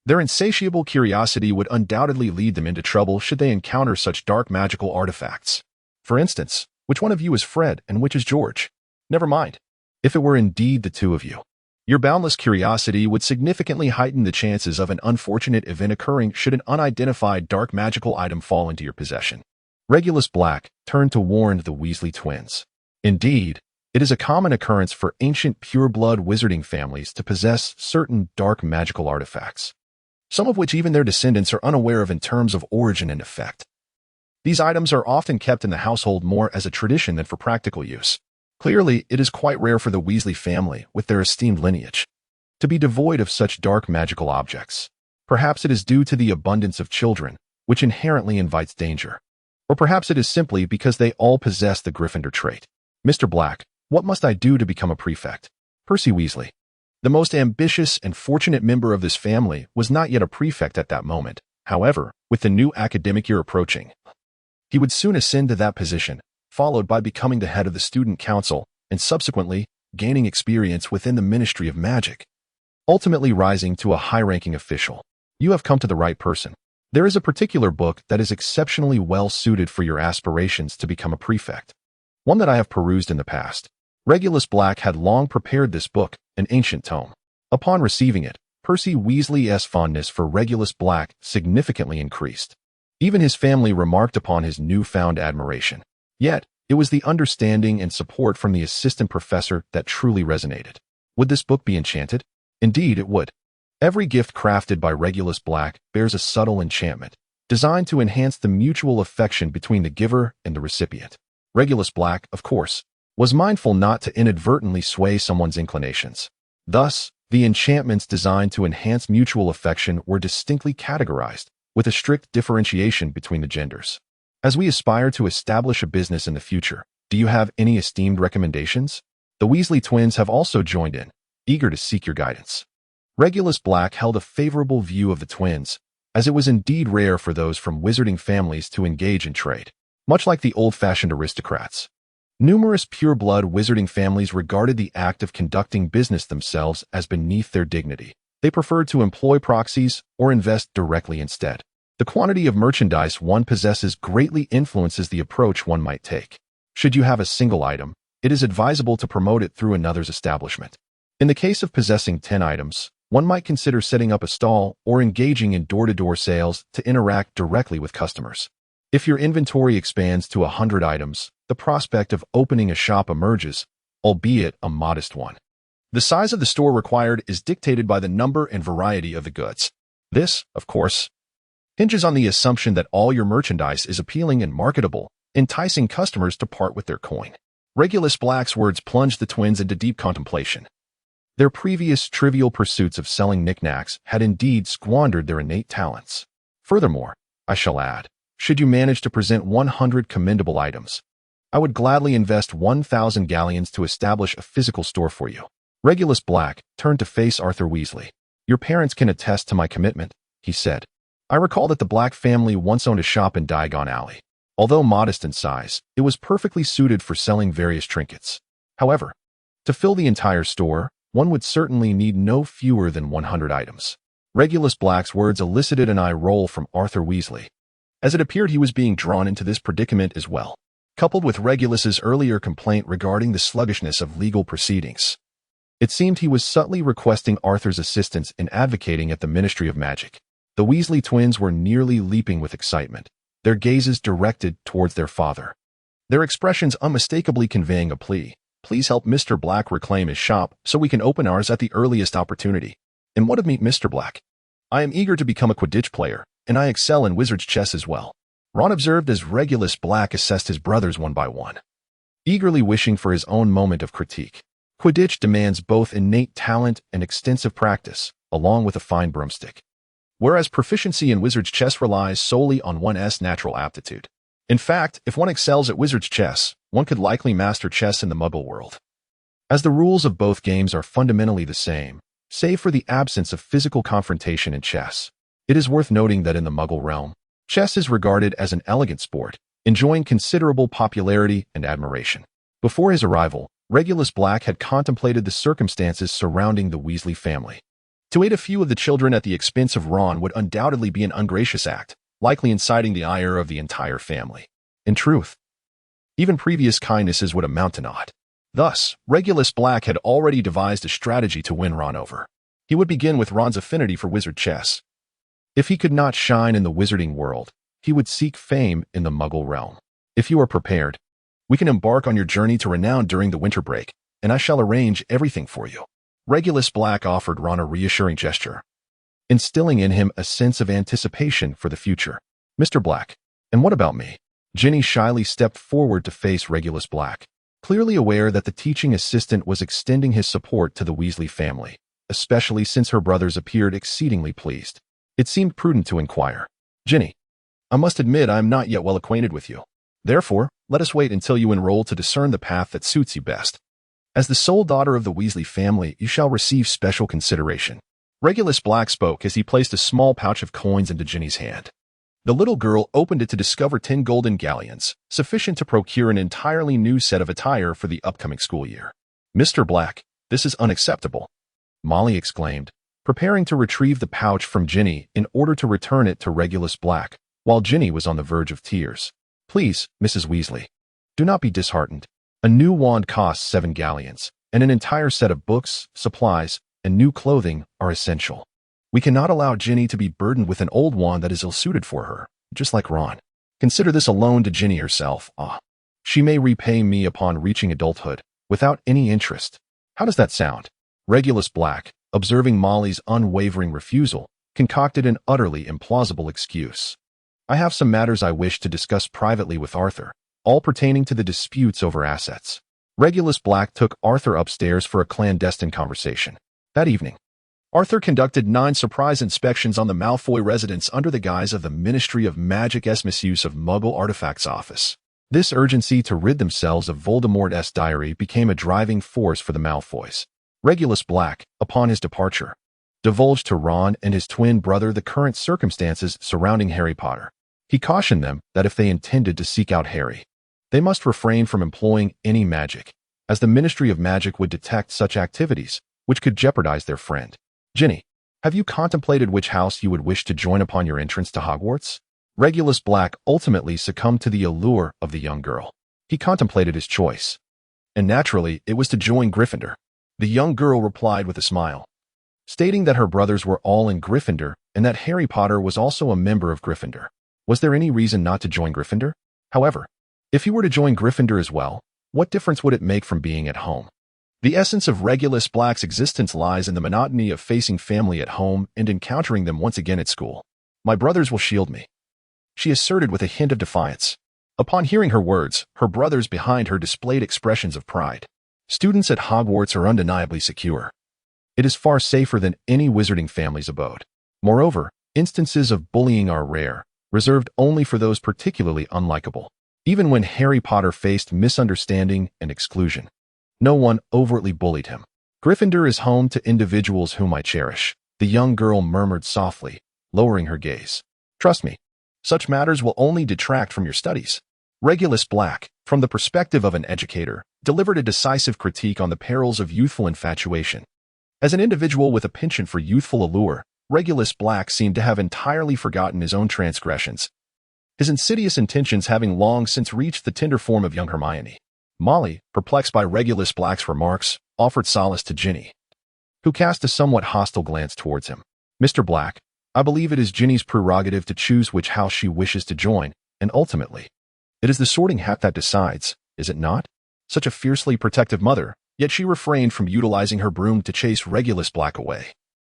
Their insatiable curiosity would undoubtedly lead them into trouble should they encounter such dark magical artifacts. For instance, which one of you is Fred and which is George? Never mind. If it were indeed the two of you, your boundless curiosity would significantly heighten the chances of an unfortunate event occurring should an unidentified dark magical item fall into your possession. Regulus Black turned to warn the Weasley twins. Indeed, it is a common occurrence for ancient pure-blood wizarding families to possess certain dark magical artifacts, some of which even their descendants are unaware of in terms of origin and effect. These items are often kept in the household more as a tradition than for practical use. Clearly, it is quite rare for the Weasley family, with their esteemed lineage, to be devoid of such dark magical objects. Perhaps it is due to the abundance of children, which inherently invites danger. Or perhaps it is simply because they all possess the Gryffindor trait. Mr. Black, what must I do to become a prefect? Percy Weasley, the most ambitious and fortunate member of this family, was not yet a prefect at that moment. However, with the new academic year approaching, he would soon ascend to that position, followed by becoming the head of the student council and subsequently gaining experience within the Ministry of Magic, ultimately rising to a high-ranking official. You have come to the right person. There is a particular book that is exceptionally well suited for your aspirations to become a prefect, one that I have perused in the past. Regulus Black had long prepared this book, an ancient tome. Upon receiving it, Percy Weasley's fondness for Regulus Black significantly increased. Even his family remarked upon his newfound admiration. Yet, it was the understanding and support from the assistant professor that truly resonated. Would this book be enchanted? Indeed, it would. Every gift crafted by Regulus Black bears a subtle enchantment, designed to enhance the mutual affection between the giver and the recipient. Regulus Black, of course, was mindful not to inadvertently sway someone's inclinations. Thus, the enchantments designed to enhance mutual affection were distinctly categorized, with a strict differentiation between the genders. As we aspire to establish a business in the future, do you have any esteemed recommendations? The Weasley twins have also joined in, eager to seek your guidance. Regulus Black held a favorable view of the twins, as it was indeed rare for those from wizarding families to engage in trade, much like the old-fashioned aristocrats. Numerous pure-blood wizarding families regarded the act of conducting business themselves as beneath their dignity. They preferred to employ proxies or invest directly instead. The quantity of merchandise one possesses greatly influences the approach one might take. Should you have a single item, it is advisable to promote it through another's establishment. In the case of possessing 10 items, one might consider setting up a stall or engaging in door-to-door sales to interact directly with customers. If your inventory expands to 100 items, the prospect of opening a shop emerges, albeit a modest one. The size of the store required is dictated by the number and variety of the goods. This, of course, hinges on the assumption that all your merchandise is appealing and marketable, enticing customers to part with their coin. Regulus Black's words plunged the twins into deep contemplation. Their previous trivial pursuits of selling knickknacks had indeed squandered their innate talents. Furthermore, I shall add, should you manage to present 100 commendable items, I would gladly invest 1,000 galleons to establish a physical store for you. Regulus Black turned to face Arthur Weasley. Your parents can attest to my commitment, he said. I recall that the Black family once owned a shop in Diagon Alley. Although modest in size, it was perfectly suited for selling various trinkets. However, to fill the entire store, one would certainly need no fewer than 100 items. Regulus Black's words elicited an eye roll from Arthur Weasley, as it appeared he was being drawn into this predicament as well, coupled with Regulus's earlier complaint regarding the sluggishness of legal proceedings. It seemed he was subtly requesting Arthur's assistance in advocating at the Ministry of Magic. The Weasley twins were nearly leaping with excitement, their gazes directed towards their father, their expressions unmistakably conveying a plea. Please help Mr. Black reclaim his shop so we can open ours at the earliest opportunity. And what of meet Mr. Black? I am eager to become a Quidditch player, and I excel in wizard's chess as well, Ron observed as Regulus Black assessed his brothers one by one, eagerly wishing for his own moment of critique. Quidditch demands both innate talent and extensive practice, along with a fine broomstick, whereas proficiency in wizard's chess relies solely on one's natural aptitude. In fact, if one excels at wizard's chess, one could likely master chess in the Muggle world. As the rules of both games are fundamentally the same, save for the absence of physical confrontation in chess, it is worth noting that in the Muggle realm, chess is regarded as an elegant sport, enjoying considerable popularity and admiration. Before his arrival, Regulus Black had contemplated the circumstances surrounding the Weasley family. To aid a few of the children at the expense of Ron would undoubtedly be an ungracious act, likely inciting the ire of the entire family. In truth, even previous kindnesses would amount to naught. Thus, Regulus Black had already devised a strategy to win Ron over. He would begin with Ron's affinity for wizard chess. If he could not shine in the wizarding world, he would seek fame in the Muggle realm. If you are prepared, we can embark on your journey to renown during the winter break, and I shall arrange everything for you. Regulus Black offered Ron a reassuring gesture, instilling in him a sense of anticipation for the future. Mr. Black, and what about me? Ginny shyly stepped forward to face Regulus Black, clearly aware that the teaching assistant was extending his support to the Weasley family, especially since her brothers appeared exceedingly pleased. It seemed prudent to inquire. Ginny, I must admit I am not yet well acquainted with you. Therefore, let us wait until you enroll to discern the path that suits you best. As the sole daughter of the Weasley family, you shall receive special consideration. Regulus Black spoke as he placed a small pouch of coins into Ginny's hand. The little girl opened it to discover 10 golden galleons, sufficient to procure an entirely new set of attire for the upcoming school year. Mr. Black, this is unacceptable, Molly exclaimed, preparing to retrieve the pouch from Ginny in order to return it to Regulus Black, while Ginny was on the verge of tears. Please, Mrs. Weasley, do not be disheartened. A new wand costs 7 galleons, and an entire set of books, supplies, and new clothing are essential. We cannot allow Ginny to be burdened with an old wand that is ill-suited for her, just like Ron. Consider this a loan to Ginny herself. She may repay me upon reaching adulthood, without any interest. How does that sound? Regulus Black, observing Molly's unwavering refusal, concocted an utterly implausible excuse. I have some matters I wish to discuss privately with Arthur, all pertaining to the disputes over assets. Regulus Black took Arthur upstairs for a clandestine conversation. That evening, Arthur conducted 9 surprise inspections on the Malfoy residence under the guise of the Ministry of Magic's misuse of Muggle artifacts office. This urgency to rid themselves of Voldemort's diary became a driving force for the Malfoys. Regulus Black, upon his departure, divulged to Ron and his twin brother the current circumstances surrounding Harry Potter. He cautioned them that if they intended to seek out Harry, they must refrain from employing any magic, as the Ministry of Magic would detect such activities, which could jeopardize their friend. Ginny, have you contemplated which house you would wish to join upon your entrance to Hogwarts? Regulus Black ultimately succumbed to the allure of the young girl. He contemplated his choice, and naturally it was to join Gryffindor. The young girl replied with a smile, stating that her brothers were all in Gryffindor and that Harry Potter was also a member of Gryffindor. Was there any reason not to join Gryffindor? However, if he were to join Gryffindor as well, what difference would it make from being at home? The essence of Regulus Black's existence lies in the monotony of facing family at home and encountering them once again at school. My brothers will shield me, she asserted with a hint of defiance. Upon hearing her words, her brothers behind her displayed expressions of pride. Students at Hogwarts are undeniably secure. It is far safer than any wizarding family's abode. Moreover, instances of bullying are rare, reserved only for those particularly unlikable. Even when Harry Potter faced misunderstanding and exclusion, no one overtly bullied him. Gryffindor is home to individuals whom I cherish, the young girl murmured softly, lowering her gaze. Trust me, such matters will only detract from your studies. Regulus Black, from the perspective of an educator, delivered a decisive critique on the perils of youthful infatuation. As an individual with a penchant for youthful allure, Regulus Black seemed to have entirely forgotten his own transgressions, his insidious intentions having long since reached the tender form of young Hermione. Molly, perplexed by Regulus Black's remarks, offered solace to Ginny, who cast a somewhat hostile glance towards him. "Mr. Black, I believe it is Ginny's prerogative to choose which house she wishes to join, and ultimately, it is the Sorting Hat that decides, is it not?" Such a fiercely protective mother, yet she refrained from utilizing her broom to chase Regulus Black away,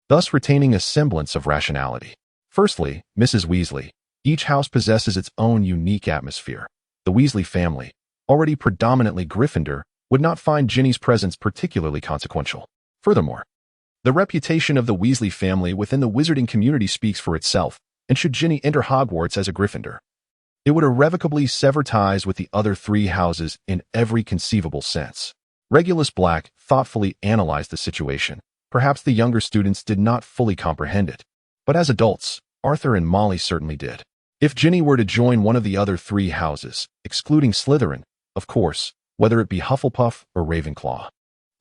thus retaining a semblance of rationality. Firstly, Mrs. Weasley. Each house possesses its own unique atmosphere. The Weasley family, already predominantly Gryffindor, would not find Ginny's presence particularly consequential. Furthermore, the reputation of the Weasley family within the wizarding community speaks for itself, and should Ginny enter Hogwarts as a Gryffindor, it would irrevocably sever ties with the other three houses in every conceivable sense. Regulus Black thoughtfully analyzed the situation. Perhaps the younger students did not fully comprehend it, but as adults, Arthur and Molly certainly did. If Ginny were to join one of the other three houses, excluding Slytherin, of course, whether it be Hufflepuff or Ravenclaw,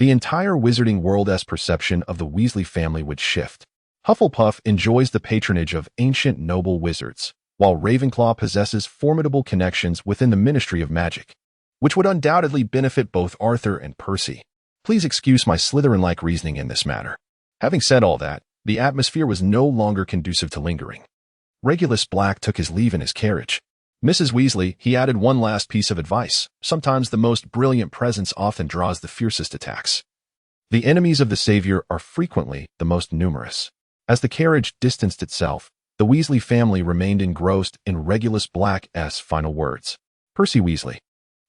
the entire wizarding world's perception of the Weasley family would shift. Hufflepuff enjoys the patronage of ancient noble wizards, while Ravenclaw possesses formidable connections within the Ministry of Magic, which would undoubtedly benefit both Arthur and Percy. Please excuse my Slytherin-like reasoning in this matter. Having said all that, the atmosphere was no longer conducive to lingering. Regulus Black took his leave in his carriage. "Mrs. Weasley," he added one last piece of advice. "Sometimes the most brilliant presence often draws the fiercest attacks. The enemies of the Savior are frequently the most numerous." As the carriage distanced itself, the Weasley family remained engrossed in Regulus Black's final words. Percy Weasley,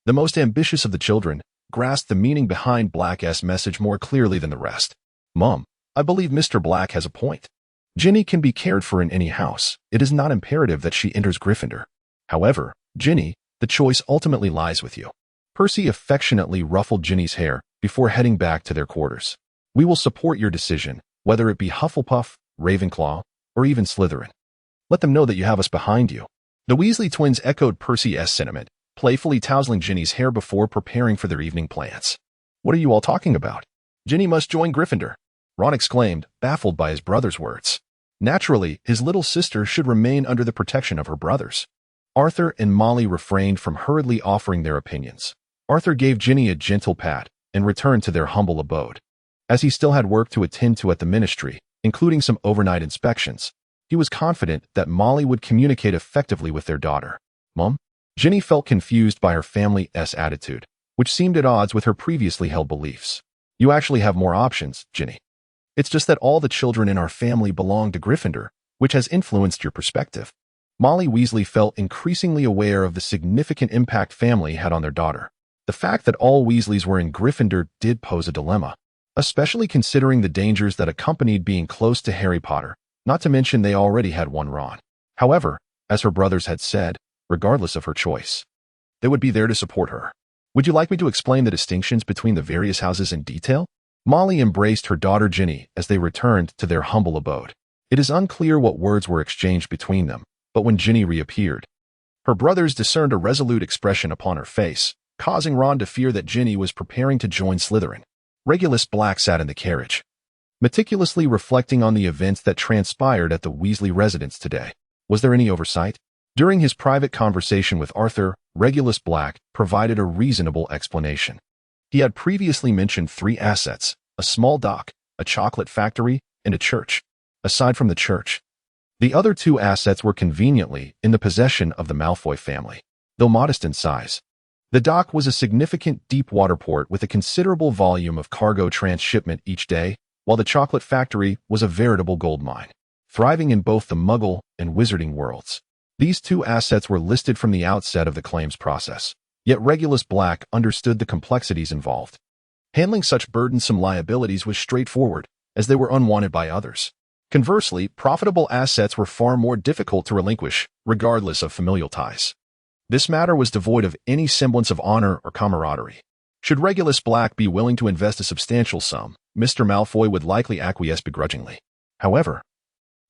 the most ambitious of the children, grasped the meaning behind Black's message more clearly than the rest. "Mom, I believe Mr. Black has a point. Ginny can be cared for in any house. It is not imperative that she enters Gryffindor. However, Ginny, the choice ultimately lies with you." Percy affectionately ruffled Ginny's hair before heading back to their quarters. "We will support your decision, whether it be Hufflepuff, Ravenclaw, or even Slytherin. Let them know that you have us behind you." The Weasley twins echoed Percy's sentiment, playfully tousling Ginny's hair before preparing for their evening plans. "What are you all talking about? Ginny must join Gryffindor," Ron exclaimed, baffled by his brother's words. Naturally, his little sister should remain under the protection of her brothers. Arthur and Molly refrained from hurriedly offering their opinions. Arthur gave Ginny a gentle pat and returned to their humble abode. As he still had work to attend to at the ministry, including some overnight inspections, he was confident that Molly would communicate effectively with their daughter. "Mom?" Ginny felt confused by her family's attitude, which seemed at odds with her previously held beliefs. "You actually have more options, Ginny. It's just that all the children in our family belong to Gryffindor, which has influenced your perspective." Molly Weasley felt increasingly aware of the significant impact family had on their daughter. The fact that all Weasleys were in Gryffindor did pose a dilemma, especially considering the dangers that accompanied being close to Harry Potter, not to mention they already had one Ron. However, as her brothers had said, regardless of her choice, they would be there to support her. "Would you like me to explain the distinctions between the various houses in detail?" Molly embraced her daughter Ginny as they returned to their humble abode. It is unclear what words were exchanged between them, but when Ginny reappeared, her brothers discerned a resolute expression upon her face, causing Ron to fear that Ginny was preparing to join Slytherin. Regulus Black sat in the carriage, meticulously reflecting on the events that transpired at the Weasley residence today. Was there any oversight? During his private conversation with Arthur, Regulus Black provided a reasonable explanation. He had previously mentioned three assets: a small dock, a chocolate factory, and a church. Aside from the church, the other two assets were conveniently in the possession of the Malfoy family. Though modest in size, the dock was a significant deep-water port with a considerable volume of cargo transshipment each day, while the chocolate factory was a veritable gold mine, thriving in both the Muggle and Wizarding worlds. These two assets were listed from the outset of the claims process, yet Regulus Black understood the complexities involved. Handling such burdensome liabilities was straightforward, as they were unwanted by others. Conversely, profitable assets were far more difficult to relinquish, regardless of familial ties. This matter was devoid of any semblance of honor or camaraderie. Should Regulus Black be willing to invest a substantial sum, Mr. Malfoy would likely acquiesce begrudgingly. However,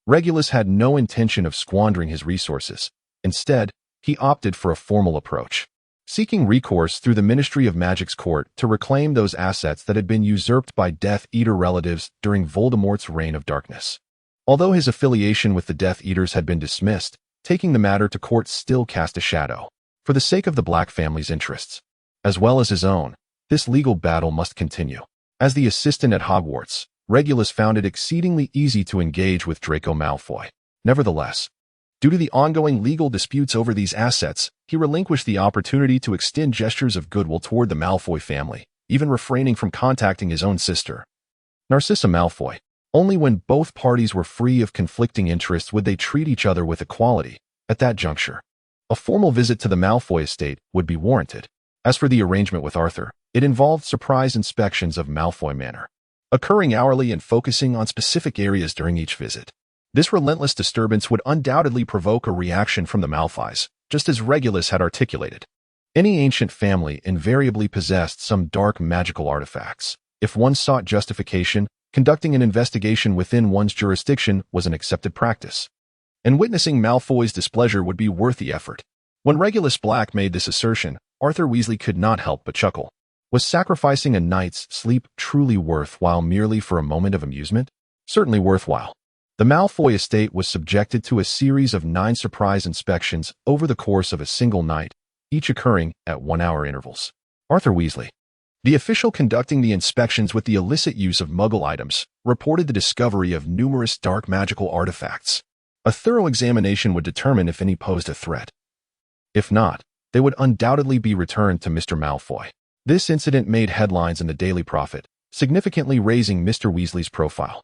Regulus had no intention of squandering his resources. Instead, he opted for a formal approach, seeking recourse through the Ministry of Magic's court to reclaim those assets that had been usurped by Death Eater relatives during Voldemort's reign of darkness. Although his affiliation with the Death Eaters had been dismissed, taking the matter to court still cast a shadow. For the sake of the Black family's interests, as well as his own, this legal battle must continue. As the assistant at Hogwarts, Regulus found it exceedingly easy to engage with Draco Malfoy. Nevertheless, due to the ongoing legal disputes over these assets, he relinquished the opportunity to extend gestures of goodwill toward the Malfoy family, even refraining from contacting his own sister, Narcissa Malfoy. Only when both parties were free of conflicting interests would they treat each other with equality. At that juncture, a formal visit to the Malfoy estate would be warranted. As for the arrangement with Arthur, it involved surprise inspections of Malfoy Manor, occurring hourly and focusing on specific areas during each visit. This relentless disturbance would undoubtedly provoke a reaction from the Malfoys, just as Regulus had articulated. Any ancient family invariably possessed some dark magical artifacts. If one sought justification, conducting an investigation within one's jurisdiction was an accepted practice, and witnessing Malfoy's displeasure would be worth the effort. When Regulus Black made this assertion, Arthur Weasley could not help but chuckle. Was sacrificing a night's sleep truly worthwhile merely for a moment of amusement? Certainly worthwhile. The Malfoy estate was subjected to a series of 9 surprise inspections over the course of a single night, each occurring at 1-hour intervals. Arthur Weasley, the official conducting the inspections with the illicit use of Muggle items, reported the discovery of numerous dark magical artifacts. A thorough examination would determine if any posed a threat. If not, they would undoubtedly be returned to Mr. Malfoy. This incident made headlines in the Daily Prophet, significantly raising Mr. Weasley's profile.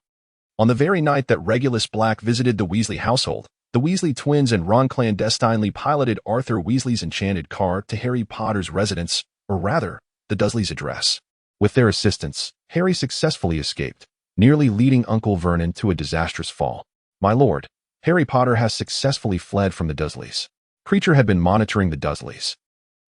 On the very night that Regulus Black visited the Weasley household, the Weasley twins and Ron clandestinely piloted Arthur Weasley's enchanted car to Harry Potter's residence, or rather, the Dursleys' address. With their assistance, Harry successfully escaped, nearly leading Uncle Vernon to a disastrous fall. My lord, Harry Potter has successfully fled from the Dursleys. Creature had been monitoring the Dursleys,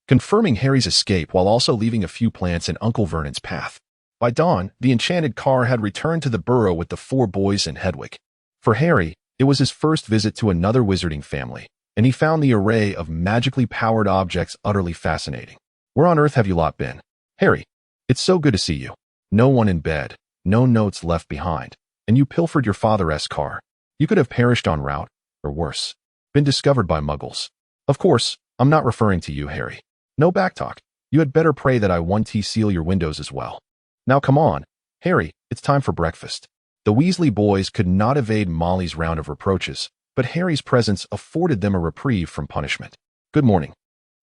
confirming Harry's escape while also leaving a few plants in Uncle Vernon's path. By dawn, the enchanted car had returned to the burrow with the 4 boys and Hedwig. For Harry, it was his first visit to another wizarding family, and he found the array of magically powered objects utterly fascinating. Where on earth have you lot been? Harry, it's so good to see you. No one in bed, no notes left behind, and you pilfered your father's car. You could have perished en route, or worse, been discovered by Muggles. Of course, I'm not referring to you, Harry. No backtalk. You had better pray that I 1T seal your windows as well. Now come on, Harry, it's time for breakfast. The Weasley boys could not evade Molly's round of reproaches, but Harry's presence afforded them a reprieve from punishment. Good morning.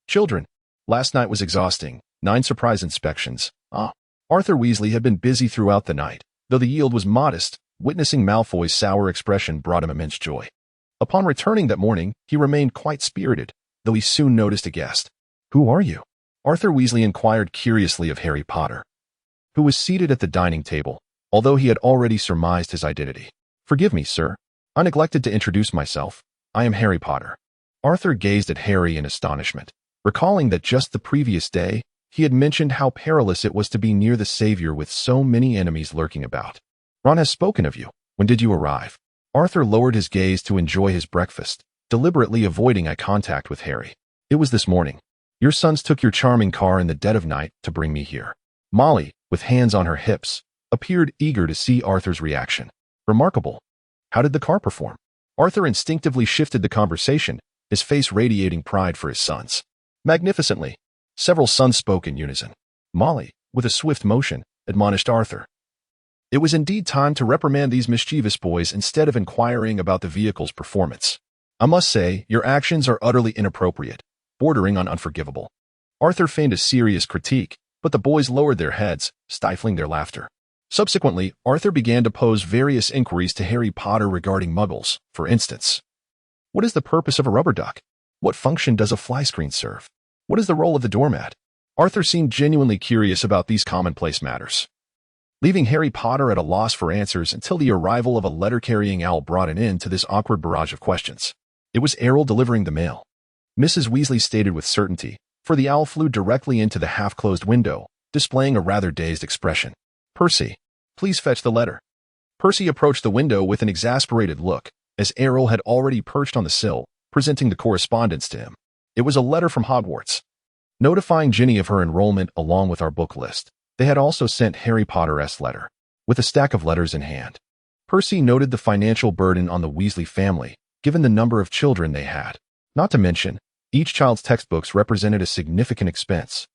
Children, last night was exhausting. 9 surprise inspections. Arthur Weasley had been busy throughout the night, though the yield was modest. Witnessing Malfoy's sour expression brought him immense joy. Upon returning that morning, he remained quite spirited, though he soon noticed a guest. Who are you? Arthur Weasley inquired curiously of Harry Potter, who was seated at the dining table, although he had already surmised his identity. Forgive me, sir. I neglected to introduce myself. I am Harry Potter. Arthur gazed at Harry in astonishment, recalling that just the previous day, he had mentioned how perilous it was to be near the Savior with so many enemies lurking about. Ron has spoken of you. When did you arrive? Arthur lowered his gaze to enjoy his breakfast, deliberately avoiding eye contact with Harry. It was this morning. Your sons took your charming car in the dead of night to bring me here. Molly, with hands on her hips, appeared eager to see Arthur's reaction. Remarkable. How did the car perform? Arthur instinctively shifted the conversation, his face radiating pride for his sons. Magnificently. Several sons spoke in unison. Molly, with a swift motion, admonished Arthur. It was indeed time to reprimand these mischievous boys instead of inquiring about the vehicle's performance. I must say, your actions are utterly inappropriate, bordering on unforgivable. Arthur feigned a serious critique, but the boys lowered their heads, stifling their laughter. Subsequently, Arthur began to pose various inquiries to Harry Potter regarding Muggles. For instance, what is the purpose of a rubber duck? What function does a fly screen serve? What is the role of the doormat? Arthur seemed genuinely curious about these commonplace matters, leaving Harry Potter at a loss for answers until the arrival of a letter-carrying owl brought an end to this awkward barrage of questions. It was Errol delivering the mail. Mrs. Weasley stated with certainty, for the owl flew directly into the half-closed window, displaying a rather dazed expression. Percy, please fetch the letter. Percy approached the window with an exasperated look, as Errol had already perched on the sill, presenting the correspondence to him. It was a letter from Hogwarts, notifying Ginny of her enrollment along with our book list. They had also sent Harry Potter's letter, with a stack of letters in hand. Percy noted the financial burden on the Weasley family, given the number of children they had. Not to mention, each child's textbooks represented a significant expense,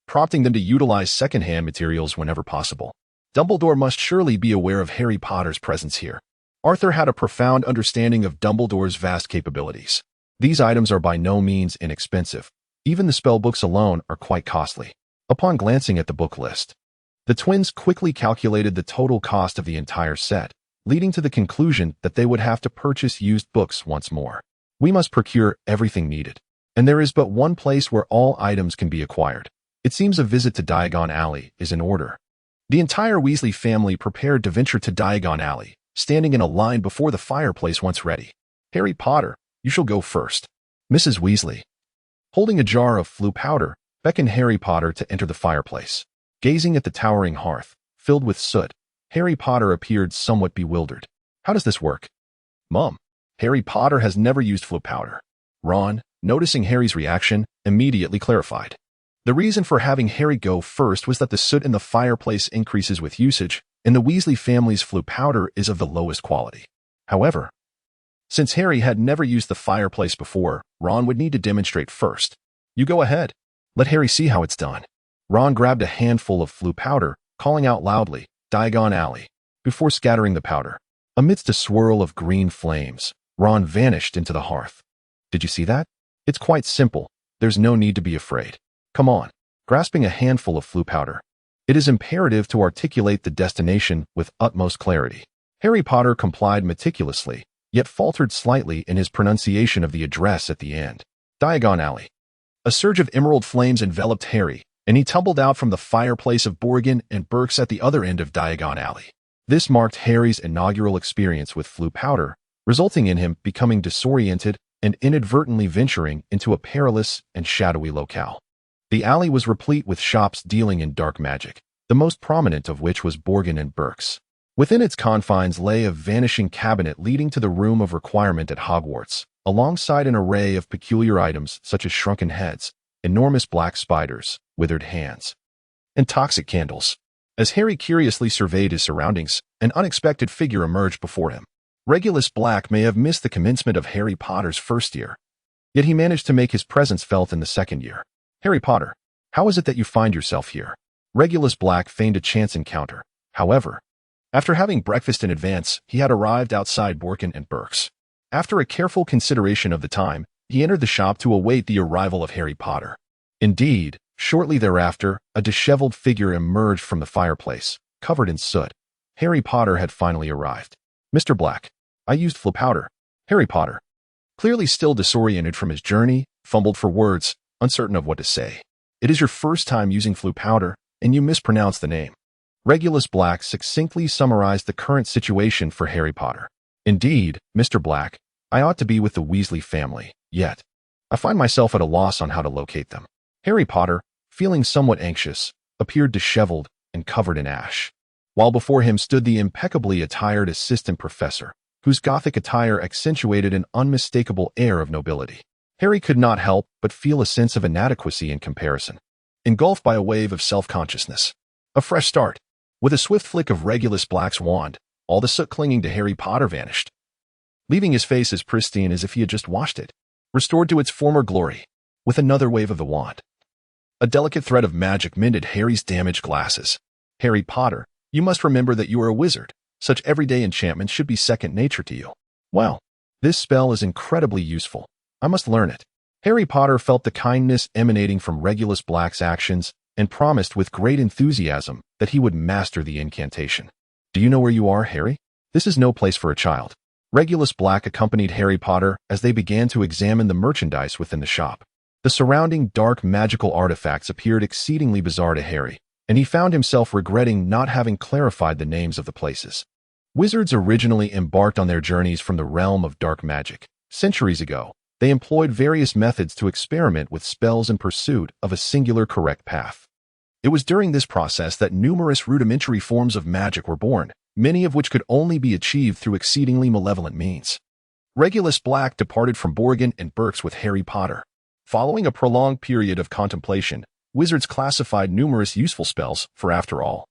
prompting them to utilize second-hand materials whenever possible. Dumbledore must surely be aware of Harry Potter's presence here. Arthur had a profound understanding of Dumbledore's vast capabilities. These items are by no means inexpensive. Even the spell books alone are quite costly. Upon glancing at the book list, the twins quickly calculated the total cost of the entire set, leading to the conclusion that they would have to purchase used books once more. We must procure everything needed, and there is but one place where all items can be acquired. It seems a visit to Diagon Alley is in order. The entire Weasley family prepared to venture to Diagon Alley, standing in a line before the fireplace once ready. Harry Potter, you shall go first. Mrs. Weasley, holding a jar of Floo powder, beckoned Harry Potter to enter the fireplace. Gazing at the towering hearth, filled with soot, Harry Potter appeared somewhat bewildered. How does this work? Mum, Harry Potter has never used Floo powder. Ron, noticing Harry's reaction, immediately clarified. The reason for having Harry go first was that the soot in the fireplace increases with usage, and the Weasley family's Floo powder is of the lowest quality. However, since Harry had never used the fireplace before, Ron would need to demonstrate first. You go ahead. Let Harry see how it's done. Ron grabbed a handful of Floo powder, calling out loudly, Diagon Alley, before scattering the powder. Amidst a swirl of green flames, Ron vanished into the hearth. Did you see that? It's quite simple. There's no need to be afraid. Come on. Grasping a handful of Floo powder, it is imperative to articulate the destination with utmost clarity. Harry Potter complied meticulously, yet faltered slightly in his pronunciation of the address at the end. Diagon Alley. A surge of emerald flames enveloped Harry, and he tumbled out from the fireplace of Borgin and Burke's at the other end of Diagon Alley. This marked Harry's inaugural experience with Floo powder, resulting in him becoming disoriented and inadvertently venturing into a perilous and shadowy locale. The alley was replete with shops dealing in dark magic, the most prominent of which was Borgin and Burke's. Within its confines lay a vanishing cabinet leading to the room of requirement at Hogwarts, alongside an array of peculiar items such as shrunken heads, enormous black spiders, withered hands, and toxic candles. As Harry curiously surveyed his surroundings, an unexpected figure emerged before him. Regulus Black may have missed the commencement of Harry Potter's first year, yet he managed to make his presence felt in the second year. Harry Potter, how is it that you find yourself here? Regulus Black feigned a chance encounter. However, after having breakfast in advance, he had arrived outside Borgin and Burke's. After a careful consideration of the time, he entered the shop to await the arrival of Harry Potter. Indeed, shortly thereafter, a disheveled figure emerged from the fireplace, covered in soot. Harry Potter had finally arrived. Mr. Black, I used Floo powder. Harry Potter, clearly still disoriented from his journey, fumbled for words, uncertain of what to say. It is your first time using Floo powder, and you mispronounced the name. Regulus Black succinctly summarized the current situation for Harry Potter. Indeed, Mr. Black, I ought to be with the Weasley family, yet I find myself at a loss on how to locate them. Harry Potter, feeling somewhat anxious, appeared disheveled and covered in ash, while before him stood the impeccably attired assistant professor, whose Gothic attire accentuated an unmistakable air of nobility. Harry could not help but feel a sense of inadequacy in comparison, engulfed by a wave of self-consciousness. A fresh start. With a swift flick of Regulus Black's wand, all the soot clinging to Harry Potter vanished, leaving his face as pristine as if he had just washed it, restored to its former glory. With another wave of the wand, a delicate thread of magic mended Harry's damaged glasses. Harry Potter, you must remember that you are a wizard. Such everyday enchantments should be second nature to you. Well, this spell is incredibly useful. I must learn it. Harry Potter felt the kindness emanating from Regulus Black's actions and promised with great enthusiasm that he would master the incantation. Do you know where you are, Harry? This is no place for a child. Regulus Black accompanied Harry Potter as they began to examine the merchandise within the shop. The surrounding dark magical artifacts appeared exceedingly bizarre to Harry, and he found himself regretting not having clarified the names of the places. Wizards originally embarked on their journeys from the realm of dark magic. Centuries ago, they employed various methods to experiment with spells in pursuit of a singular correct path. It was during this process that numerous rudimentary forms of magic were born, many of which could only be achieved through exceedingly malevolent means. Regulus Black departed from Borgin and Burke's with Harry Potter. Following a prolonged period of contemplation, wizards classified numerous useful spells, for after all,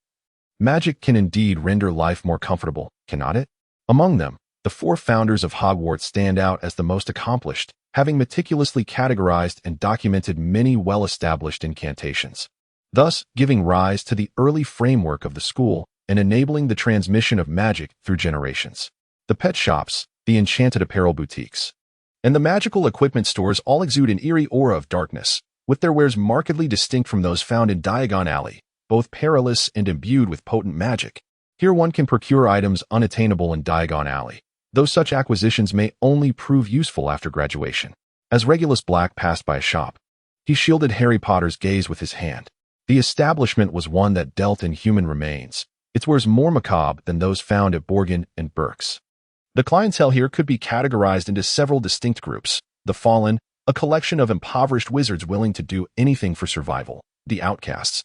magic can indeed render life more comfortable, cannot it? Among them, the four founders of Hogwarts stand out as the most accomplished, having meticulously categorized and documented many well-established incantations, thus giving rise to the early framework of the school and enabling the transmission of magic through generations. The pet shops, the enchanted apparel boutiques, and the magical equipment stores all exude an eerie aura of darkness, with their wares markedly distinct from those found in Diagon Alley, both perilous and imbued with potent magic. Here one can procure items unattainable in Diagon Alley, though such acquisitions may only prove useful after graduation. As Regulus Black passed by a shop, he shielded Harry Potter's gaze with his hand. The establishment was one that dealt in human remains, its wares more macabre than those found at Borgin and Burke's. The clientele here could be categorized into several distinct groups: the Fallen, a collection of impoverished wizards willing to do anything for survival; the Outcasts,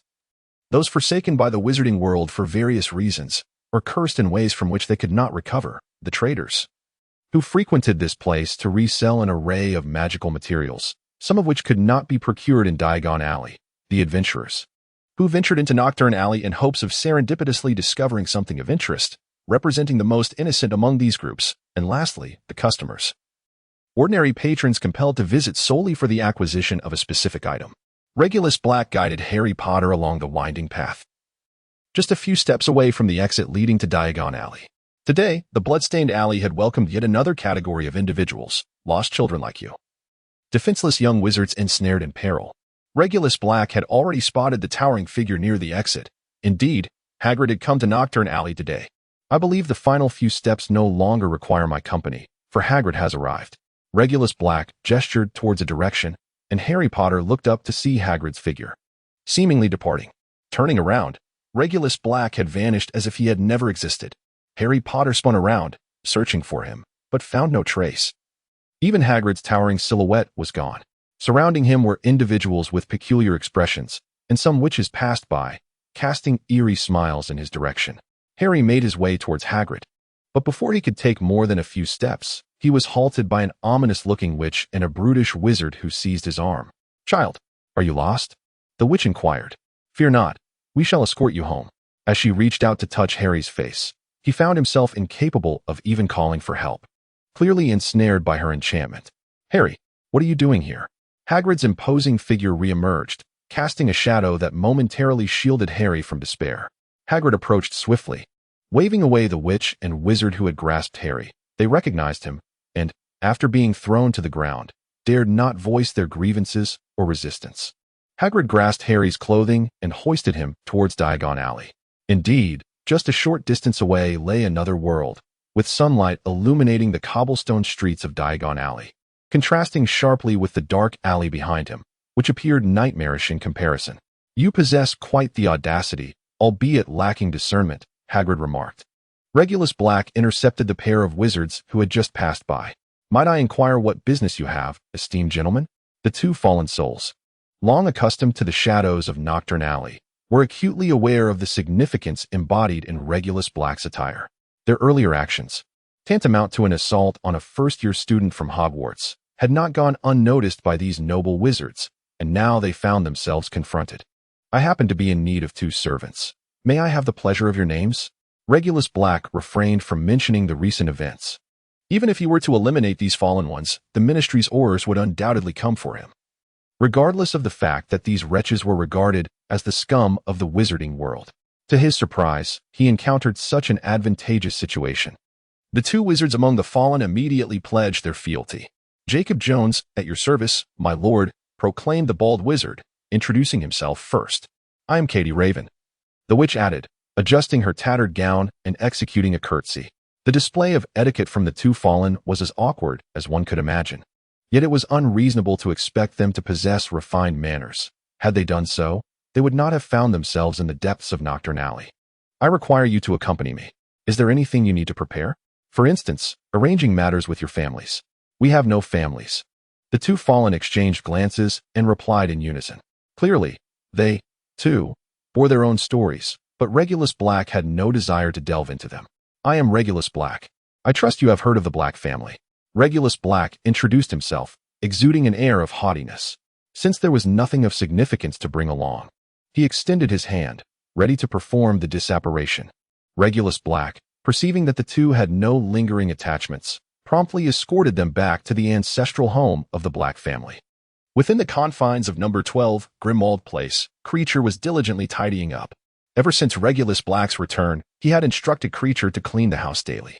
those forsaken by the wizarding world for various reasons, or cursed in ways from which they could not recover; the traders, who frequented this place to resell an array of magical materials, some of which could not be procured in Diagon Alley; the adventurers, who ventured into Nocturne Alley in hopes of serendipitously discovering something of interest, representing the most innocent among these groups; and lastly, the customers, ordinary patrons compelled to visit solely for the acquisition of a specific item. Regulus Black guided Harry Potter along the winding path, just a few steps away from the exit leading to Diagon Alley. Today, the bloodstained alley had welcomed yet another category of individuals: lost children like you, defenseless young wizards ensnared in peril. Regulus Black had already spotted the towering figure near the exit. Indeed, Hagrid had come to Nocturne Alley today. I believe the final few steps no longer require my company, for Hagrid has arrived. Regulus Black gestured towards a direction, and Harry Potter looked up to see Hagrid's figure, seemingly departing. Turning around, Regulus Black had vanished as if he had never existed. Harry Potter spun around, searching for him, but found no trace. Even Hagrid's towering silhouette was gone. Surrounding him were individuals with peculiar expressions, and some witches passed by, casting eerie smiles in his direction. Harry made his way towards Hagrid, but before he could take more than a few steps, he was halted by an ominous-looking witch and a brutish wizard who seized his arm. "Child, are you lost?" the witch inquired. "Fear not, we shall escort you home." As she reached out to touch Harry's face, he found himself incapable of even calling for help, clearly ensnared by her enchantment. "Harry, what are you doing here?" Hagrid's imposing figure re-emerged, casting a shadow that momentarily shielded Harry from despair. Hagrid approached swiftly, waving away the witch and wizard who had grasped Harry. They recognized him, and, after being thrown to the ground, dared not voice their grievances or resistance. Hagrid grasped Harry's clothing and hoisted him towards Diagon Alley. Indeed, just a short distance away lay another world, with sunlight illuminating the cobblestone streets of Diagon Alley, contrasting sharply with the dark alley behind him, which appeared nightmarish in comparison. "You possess quite the audacity, albeit lacking discernment," Hagrid remarked. Regulus Black intercepted the pair of wizards who had just passed by. "Might I inquire what business you have, esteemed gentlemen?" The two fallen souls, long accustomed to the shadows of Nocturne Alley, were acutely aware of the significance embodied in Regulus Black's attire. Their earlier actions, tantamount to an assault on a first-year student from Hogwarts, had not gone unnoticed by these noble wizards, and now they found themselves confronted. "I happen to be in need of 2 servants. May I have the pleasure of your names?" Regulus Black refrained from mentioning the recent events. Even if he were to eliminate these fallen ones, the Ministry's orders would undoubtedly come for him, regardless of the fact that these wretches were regarded as the scum of the wizarding world. To his surprise, he encountered such an advantageous situation. The 2 wizards among the fallen immediately pledged their fealty. "Jacob Jones, at your service, my lord," proclaimed the bald wizard, introducing himself first. "I am Katie Raven," the witch added, adjusting her tattered gown and executing a curtsy. The display of etiquette from the 2 fallen was as awkward as one could imagine. Yet it was unreasonable to expect them to possess refined manners. Had they done so, they would not have found themselves in the depths of Nocturne Alley. "I require you to accompany me. Is there anything you need to prepare? For instance, arranging matters with your families." "We have no families." The 2 fallen exchanged glances and replied in unison. Clearly, they, too, bore their own stories, but Regulus Black had no desire to delve into them. "I am Regulus Black. I trust you have heard of the Black family." Regulus Black introduced himself, exuding an air of haughtiness. Since there was nothing of significance to bring along, he extended his hand, ready to perform the disapparition. Regulus Black, perceiving that the two had no lingering attachments, promptly escorted them back to the ancestral home of the Black family. Within the confines of number 12, Grimmauld Place, Creature was diligently tidying up. Ever since Regulus Black's return, he had instructed Creature to clean the house daily.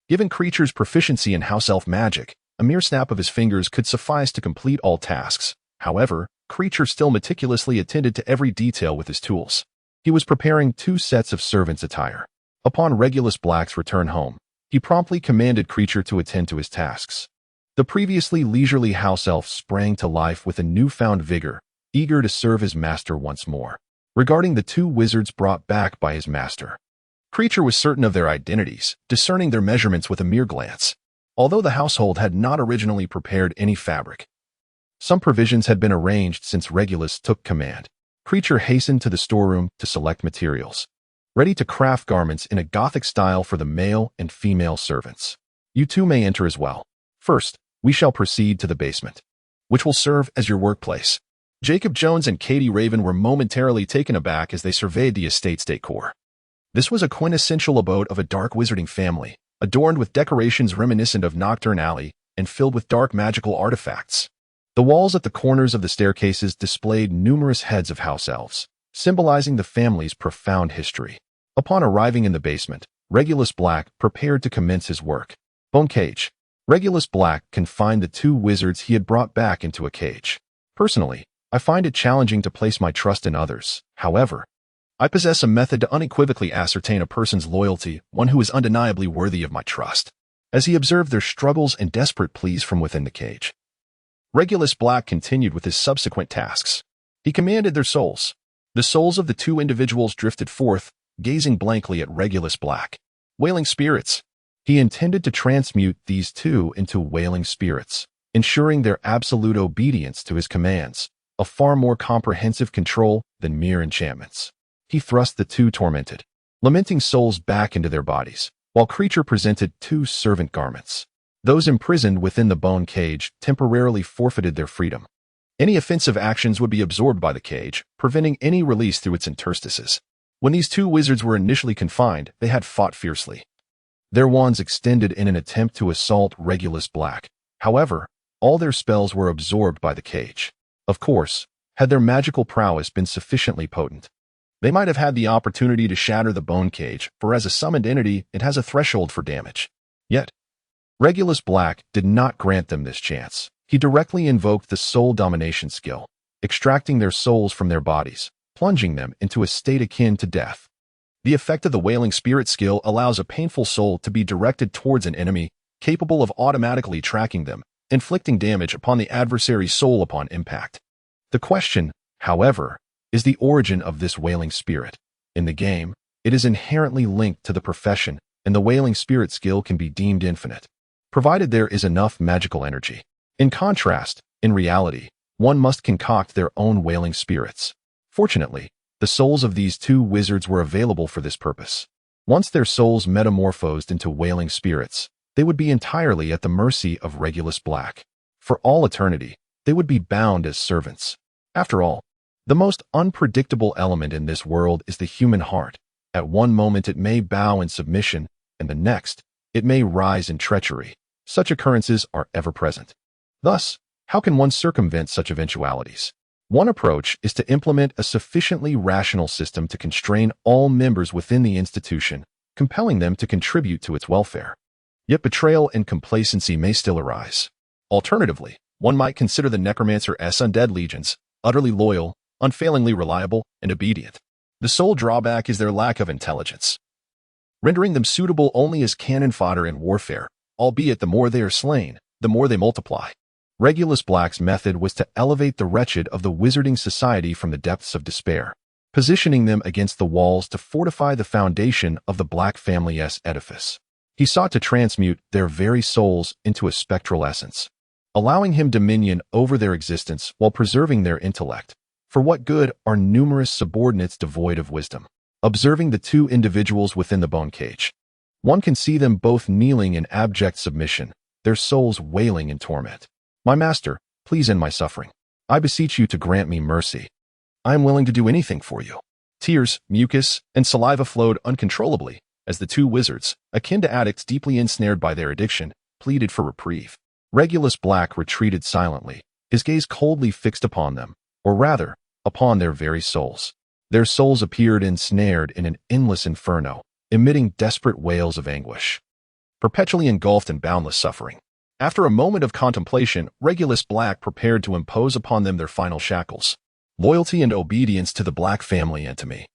Given Creature's proficiency in house elf magic, a mere snap of his fingers could suffice to complete all tasks. However, Creature still meticulously attended to every detail with his tools. He was preparing 2 sets of servants' attire. Upon Regulus Black's return home, he promptly commanded Creature to attend to his tasks. The previously leisurely house elf sprang to life with a newfound vigor, eager to serve his master once more. Regarding the 2 wizards brought back by his master, Creature was certain of their identities, discerning their measurements with a mere glance. Although the household had not originally prepared any fabric, some provisions had been arranged since Regulus took command. Creature hastened to the storeroom to select materials, ready to craft garments in a Gothic style for the male and female servants. You too may enter as well. First, we shall proceed to the basement, which will serve as your workplace. Jacob Jones and Katie Raven were momentarily taken aback as they surveyed the estate's decor. This was a quintessential abode of a dark wizarding family, adorned with decorations reminiscent of Nocturne Alley and filled with dark magical artifacts. The walls at the corners of the staircases displayed numerous heads of house elves, symbolizing the family's profound history. Upon arriving in the basement, Regulus Black prepared to commence his work. Bone cage. Regulus Black confined the 2 wizards he had brought back into a cage. Personally, I find it challenging to place my trust in others. However, I possess a method to unequivocally ascertain a person's loyalty, one who is undeniably worthy of my trust. As he observed their struggles and desperate pleas from within the cage, Regulus Black continued with his subsequent tasks. He commanded their souls. The souls of the 2 individuals drifted forth, gazing blankly at Regulus Black. Wailing spirits. He intended to transmute these 2 into wailing spirits, ensuring their absolute obedience to his commands, a far more comprehensive control than mere enchantments. He thrust the 2 tormented, lamenting souls back into their bodies, while Creature presented 2 servant garments. Those imprisoned within the bone cage temporarily forfeited their freedom. Any offensive actions would be absorbed by the cage, preventing any release through its interstices. When these 2 wizards were initially confined, they had fought fiercely, their wands extended in an attempt to assault Regulus Black. However, all their spells were absorbed by the cage. Of course, had their magical prowess been sufficiently potent, they might have had the opportunity to shatter the bone cage, for as a summoned entity, it has a threshold for damage. Yet, Regulus Black did not grant them this chance. He directly invoked the soul domination skill, extracting their souls from their bodies, plunging them into a state akin to death. The effect of the wailing spirit skill allows a painful soul to be directed towards an enemy, capable of automatically tracking them, inflicting damage upon the adversary's soul upon impact. The question, however, is the origin of this wailing spirit. In the game, it is inherently linked to the profession, and the wailing spirit skill can be deemed infinite, provided there is enough magical energy. In contrast, in reality, one must concoct their own wailing spirits. Fortunately, the souls of these 2 wizards were available for this purpose. Once their souls metamorphosed into wailing spirits, they would be entirely at the mercy of Regulus Black. For all eternity, they would be bound as servants. After all, the most unpredictable element in this world is the human heart. At one moment it may bow in submission, and the next, it may rise in treachery. Such occurrences are ever present. Thus, how can one circumvent such eventualities? One approach is to implement a sufficiently rational system to constrain all members within the institution, compelling them to contribute to its welfare. Yet betrayal and complacency may still arise. Alternatively, one might consider the Necromancer's undead legions, utterly loyal, unfailingly reliable, and obedient. The sole drawback is their lack of intelligence, rendering them suitable only as cannon fodder in warfare, albeit the more they are slain, the more they multiply. Regulus Black's method was to elevate the wretched of the wizarding society from the depths of despair, positioning them against the walls to fortify the foundation of the Black family's edifice. He sought to transmute their very souls into a spectral essence, allowing him dominion over their existence while preserving their intellect. For what good are numerous subordinates devoid of wisdom? Observing the 2 individuals within the bone cage, one can see them both kneeling in abject submission, their souls wailing in torment. My master, please end my suffering. I beseech you to grant me mercy. I am willing to do anything for you. Tears, mucus, and saliva flowed uncontrollably, as the two wizards, akin to addicts deeply ensnared by their addiction, pleaded for reprieve. Regulus Black retreated silently, his gaze coldly fixed upon them, or rather, upon their very souls. Their souls appeared ensnared in an endless inferno, emitting desperate wails of anguish, perpetually engulfed in boundless suffering. After a moment of contemplation, Regulus Black prepared to impose upon them their final shackles: loyalty and obedience to the Black family and to me.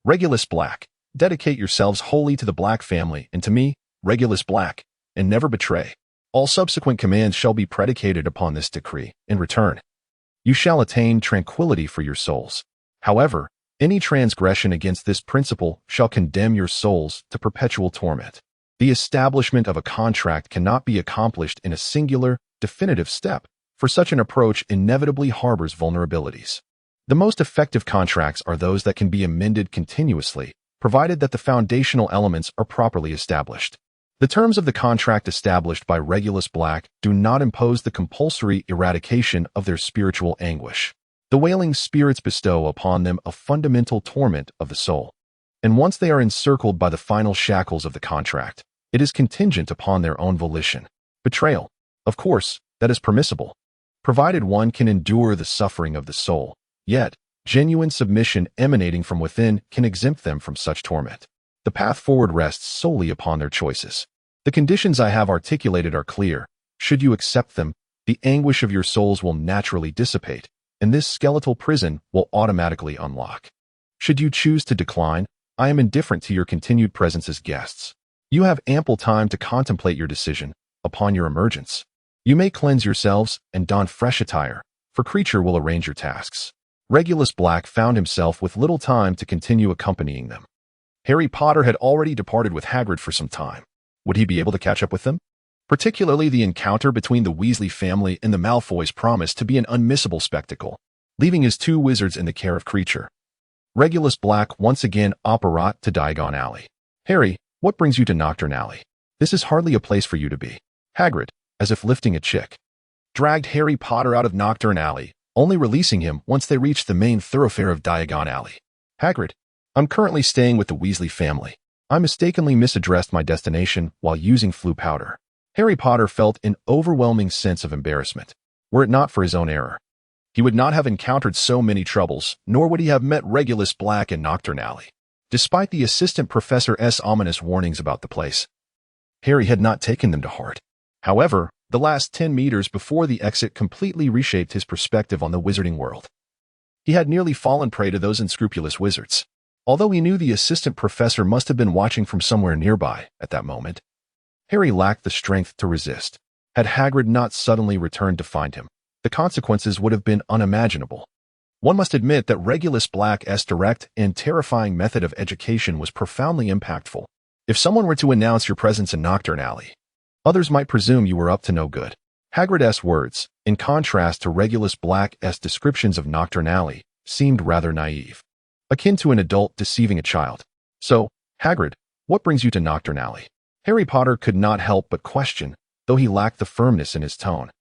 Regulus Black, dedicate yourselves wholly to the Black family and to me, Regulus Black, and never betray. All subsequent commands shall be predicated upon this decree. In return, you shall attain tranquility for your souls. However, any transgression against this principle shall condemn your souls to perpetual torment. The establishment of a contract cannot be accomplished in a singular, definitive step, for such an approach inevitably harbors vulnerabilities. The most effective contracts are those that can be amended continuously, provided that the foundational elements are properly established. The terms of the contract established by Regulus Black do not impose the compulsory eradication of their spiritual anguish. The wailing spirits bestow upon them a fundamental torment of the soul. And once they are encircled by the final shackles of the contract, it is contingent upon their own volition. Betrayal, of course, that is permissible, provided one can endure the suffering of the soul. Yet, genuine submission emanating from within can exempt them from such torment. The path forward rests solely upon their choices. The conditions I have articulated are clear. Should you accept them, the anguish of your souls will naturally dissipate, and this skeletal prison will automatically unlock. Should you choose to decline, I am indifferent to your continued presence as guests. You have ample time to contemplate your decision. Upon your emergence, you may cleanse yourselves and don fresh attire, for Creature will arrange your tasks. Regulus Black found himself with little time to continue accompanying them. Harry Potter had already departed with Hagrid for some time. Would he be able to catch up with them? Particularly the encounter between the Weasley family and the Malfoys promised to be an unmissable spectacle. Leaving his two wizards in the care of Creature, Regulus Black once again apparat to Diagon Alley. Harry, what brings you to Nocturne Alley? This is hardly a place for you to be. Hagrid, as if lifting a chick, dragged Harry Potter out of Nocturne Alley, only releasing him once they reached the main thoroughfare of Diagon Alley. Hagrid, I'm currently staying with the Weasley family. I mistakenly misaddressed my destination while using Floo powder. Harry Potter felt an overwhelming sense of embarrassment. Were it not for his own error, he would not have encountered so many troubles, nor would he have met Regulus Black in Nocturne Alley. Despite the assistant professor's ominous warnings about the place, Harry had not taken them to heart. However, the last 10 meters before the exit completely reshaped his perspective on the wizarding world. He had nearly fallen prey to those unscrupulous wizards. Although he knew the assistant professor must have been watching from somewhere nearby at that moment, Harry lacked the strength to resist. Had Hagrid not suddenly returned to find him, the consequences would have been unimaginable. One must admit that Regulus Black's direct and terrifying method of education was profoundly impactful. If someone were to announce your presence in Nocturne Alley, others might presume you were up to no good. Hagrid's words, in contrast to Regulus Black's descriptions of Nocturne Alley, seemed rather naive, akin to an adult deceiving a child. So, Hagrid, what brings you to Nocturne Alley? Harry Potter could not help but question, though he lacked the firmness in his tone.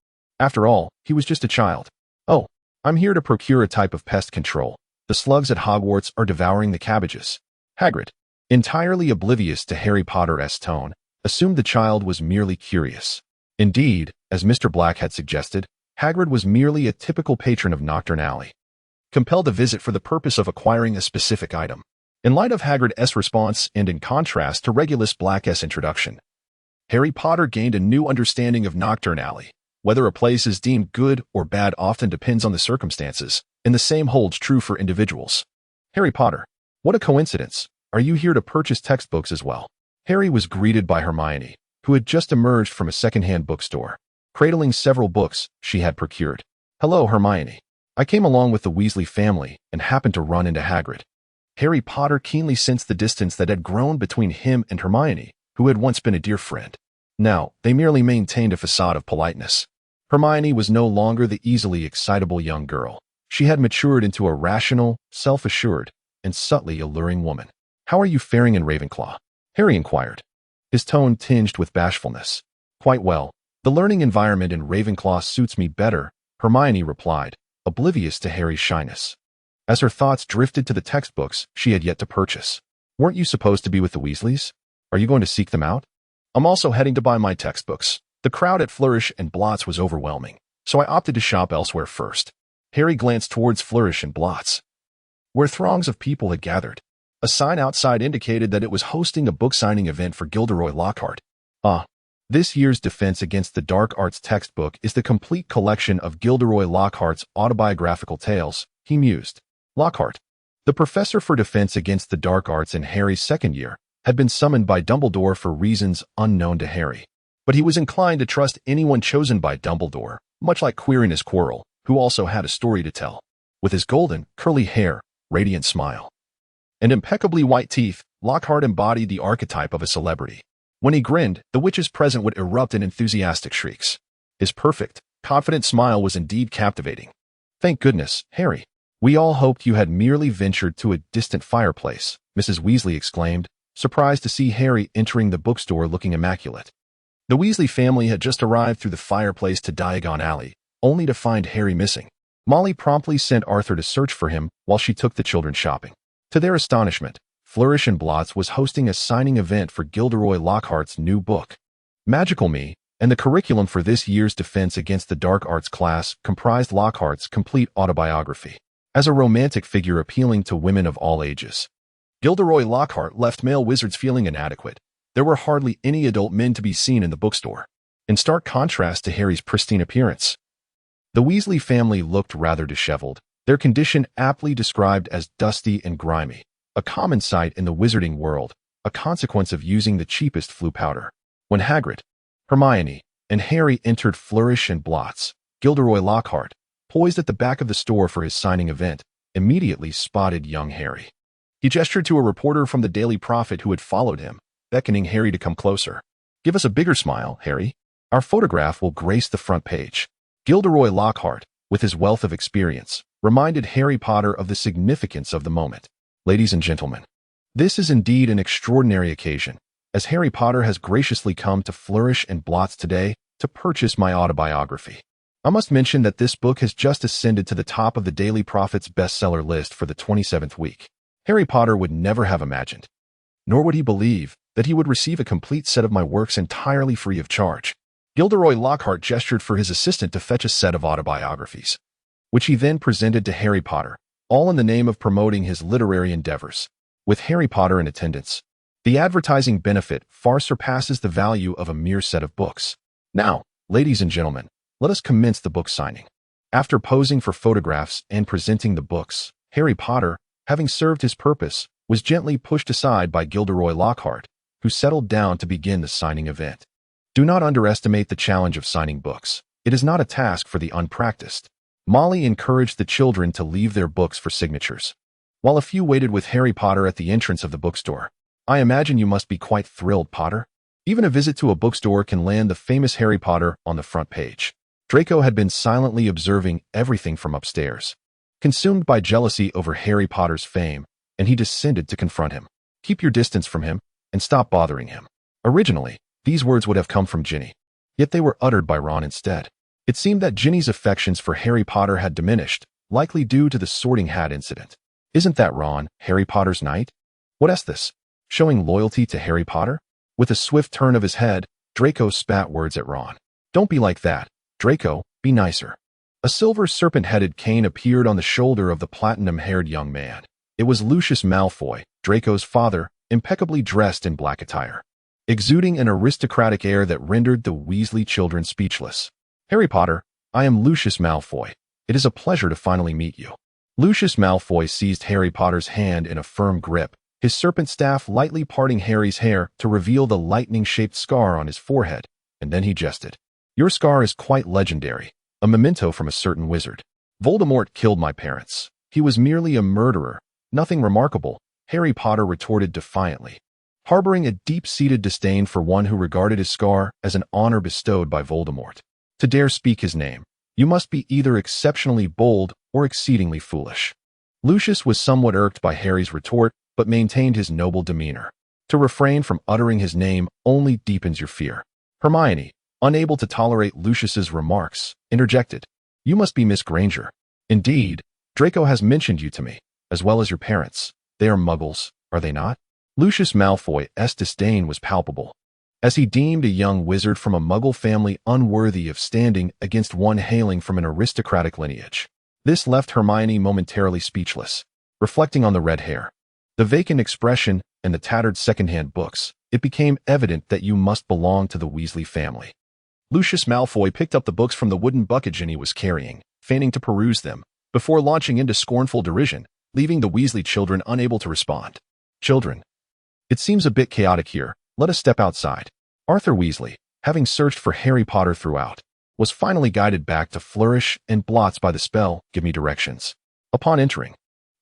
After all, he was just a child. Oh, I'm here to procure a type of pest control. The slugs at Hogwarts are devouring the cabbages. Hagrid, entirely oblivious to Harry Potter's tone, assumed the child was merely curious. Indeed, as Mr. Black had suggested, Hagrid was merely a typical patron of Nocturne Alley, compelled to visit for the purpose of acquiring a specific item. In light of Hagrid's response and in contrast to Regulus Black's introduction, Harry Potter gained a new understanding of Nocturne Alley. Whether a place is deemed good or bad often depends on the circumstances, and the same holds true for individuals. Harry Potter, what a coincidence. Are you here to purchase textbooks as well? Harry was greeted by Hermione, who had just emerged from a second-hand bookstore, cradling several books she had procured. Hello, Hermione. I came along with the Weasley family and happened to run into Hagrid. Harry Potter keenly sensed the distance that had grown between him and Hermione, who had once been a dear friend. Now, they merely maintained a facade of politeness. Hermione was no longer the easily excitable young girl. She had matured into a rational, self-assured, and subtly alluring woman. How are you faring in Ravenclaw? Harry inquired, his tone tinged with bashfulness. Quite well. The learning environment in Ravenclaw suits me better, Hermione replied, oblivious to Harry's shyness, as her thoughts drifted to the textbooks she had yet to purchase. Weren't you supposed to be with the Weasleys? Are you going to seek them out? I'm also heading to buy my textbooks. The crowd at Flourish and Blotts was overwhelming, so I opted to shop elsewhere first. Harry glanced towards Flourish and Blotts, where throngs of people had gathered. A sign outside indicated that it was hosting a book signing event for Gilderoy Lockhart. This year's Defense Against the Dark Arts textbook is the complete collection of Gilderoy Lockhart's autobiographical tales, he mused. Lockhart, the professor for Defense Against the Dark Arts in Harry's second year, had been summoned by Dumbledore for reasons unknown to Harry. But he was inclined to trust anyone chosen by Dumbledore, much like Quirinus Quirrell, who also had a story to tell. With his golden, curly hair, radiant smile, and impeccably white teeth, Lockhart embodied the archetype of a celebrity. When he grinned, the witches present would erupt in enthusiastic shrieks. His perfect, confident smile was indeed captivating. Thank goodness, Harry. We all hoped you had merely ventured to a distant fireplace, Mrs. Weasley exclaimed, surprised to see Harry entering the bookstore looking immaculate. The Weasley family had just arrived through the fireplace to Diagon Alley, only to find Harry missing. Molly promptly sent Arthur to search for him while she took the children shopping. To their astonishment, Flourish and Blotts was hosting a signing event for Gilderoy Lockhart's new book, Magical Me, and the curriculum for this year's Defense Against the Dark Arts class comprised Lockhart's complete autobiography. As a romantic figure appealing to women of all ages, Gilderoy Lockhart left male wizards feeling inadequate. There were hardly any adult men to be seen in the bookstore, in stark contrast to Harry's pristine appearance. The Weasley family looked rather disheveled, their condition aptly described as dusty and grimy, a common sight in the wizarding world, a consequence of using the cheapest flu powder. When Hagrid, Hermione, and Harry entered Flourish and Blotts, Gilderoy Lockhart, poised at the back of the store for his signing event, immediately spotted young Harry. He gestured to a reporter from the Daily Prophet who had followed him, beckoning Harry to come closer. Give us a bigger smile, Harry. Our photograph will grace the front page. Gilderoy Lockhart, with his wealth of experience, reminded Harry Potter of the significance of the moment. Ladies and gentlemen, this is indeed an extraordinary occasion, as Harry Potter has graciously come to Flourish and Blotts today to purchase my autobiography. I must mention that this book has just ascended to the top of the Daily Prophet's bestseller list for the 27th week. Harry Potter would never have imagined, nor would he believe, that he would receive a complete set of my works entirely free of charge. Gilderoy Lockhart gestured for his assistant to fetch a set of autobiographies, which he then presented to Harry Potter, all in the name of promoting his literary endeavors. With Harry Potter in attendance, the advertising benefit far surpasses the value of a mere set of books. Now, ladies and gentlemen, let us commence the book signing. After posing for photographs and presenting the books, Harry Potter, having served his purpose, was gently pushed aside by Gilderoy Lockhart, who settled down to begin the signing event. Do not underestimate the challenge of signing books. It is not a task for the unpracticed. Molly encouraged the children to leave their books for signatures, while a few waited with Harry Potter at the entrance of the bookstore. I imagine you must be quite thrilled, Potter. Even a visit to a bookstore can land the famous Harry Potter on the front page. Draco had been silently observing everything from upstairs, consumed by jealousy over Harry Potter's fame, and he descended to confront him. Keep your distance from him, and stop bothering him. Originally, these words would have come from Ginny, yet they were uttered by Ron instead. It seemed that Ginny's affections for Harry Potter had diminished, likely due to the Sorting Hat incident. Isn't that Ron, Harry Potter's knight? What's this? Showing loyalty to Harry Potter? With a swift turn of his head, Draco spat words at Ron. Don't be like that, Draco, be nicer. A silver serpent-headed cane appeared on the shoulder of the platinum-haired young man. It was Lucius Malfoy, Draco's father, impeccably dressed in black attire, exuding an aristocratic air that rendered the Weasley children speechless. Harry Potter, I am Lucius Malfoy. It is a pleasure to finally meet you. Lucius Malfoy seized Harry Potter's hand in a firm grip, his serpent staff lightly parting Harry's hair to reveal the lightning-shaped scar on his forehead, and then he jested. Your scar is quite legendary, a memento from a certain wizard. Voldemort killed my parents. He was merely a murderer, nothing remarkable, Harry Potter retorted defiantly, harboring a deep-seated disdain for one who regarded his scar as an honor bestowed by Voldemort. To dare speak his name, you must be either exceptionally bold or exceedingly foolish. Lucius was somewhat irked by Harry's retort, but maintained his noble demeanor. To refrain from uttering his name only deepens your fear. Hermione, unable to tolerate Lucius's remarks, interjected. You must be Miss Granger. Indeed, Draco has mentioned you to me, as well as your parents. They are muggles, are they not? Lucius Malfoy's disdain was palpable, as he deemed a young wizard from a Muggle family unworthy of standing against one hailing from an aristocratic lineage. This left Hermione momentarily speechless, reflecting on the red hair, the vacant expression, and the tattered second-hand books. It became evident that you must belong to the Weasley family. Lucius Malfoy picked up the books from the wooden bucket Ginny was carrying, feigning to peruse them, before launching into scornful derision, leaving the Weasley children unable to respond. Children. It seems a bit chaotic here. Let us step outside. Arthur Weasley, having searched for Harry Potter throughout, was finally guided back to Flourish and Blots by the spell, Give Me Directions. Upon entering,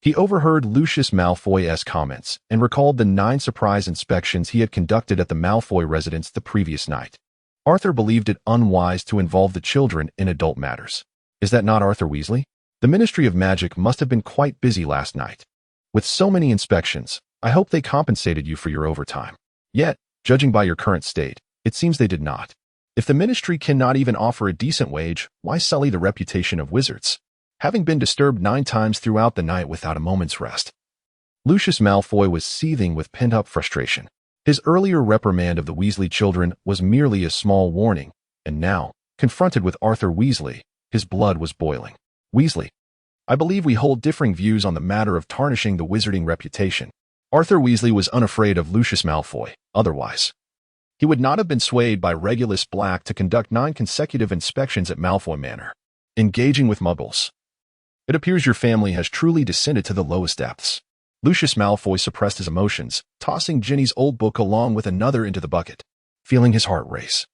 he overheard Lucius Malfoy's comments and recalled the 9 surprise inspections he had conducted at the Malfoy residence the previous night. Arthur believed it unwise to involve the children in adult matters. Is that not Arthur Weasley? The Ministry of Magic must have been quite busy last night. With so many inspections, I hope they compensated you for your overtime. Yet, judging by your current state, it seems they did not. If the Ministry cannot even offer a decent wage, why sully the reputation of wizards? Having been disturbed 9 times throughout the night without a moment's rest. Lucius Malfoy was seething with pent-up frustration. His earlier reprimand of the Weasley children was merely a small warning, and now, confronted with Arthur Weasley, his blood was boiling. Weasley, I believe we hold differing views on the matter of tarnishing the wizarding reputation. Arthur Weasley was unafraid of Lucius Malfoy, otherwise he would not have been swayed by Regulus Black to conduct 9 consecutive inspections at Malfoy Manor. Engaging with Muggles. It appears your family has truly descended to the lowest depths. Lucius Malfoy suppressed his emotions, tossing Ginny's old book along with another into the bucket, feeling his heart race.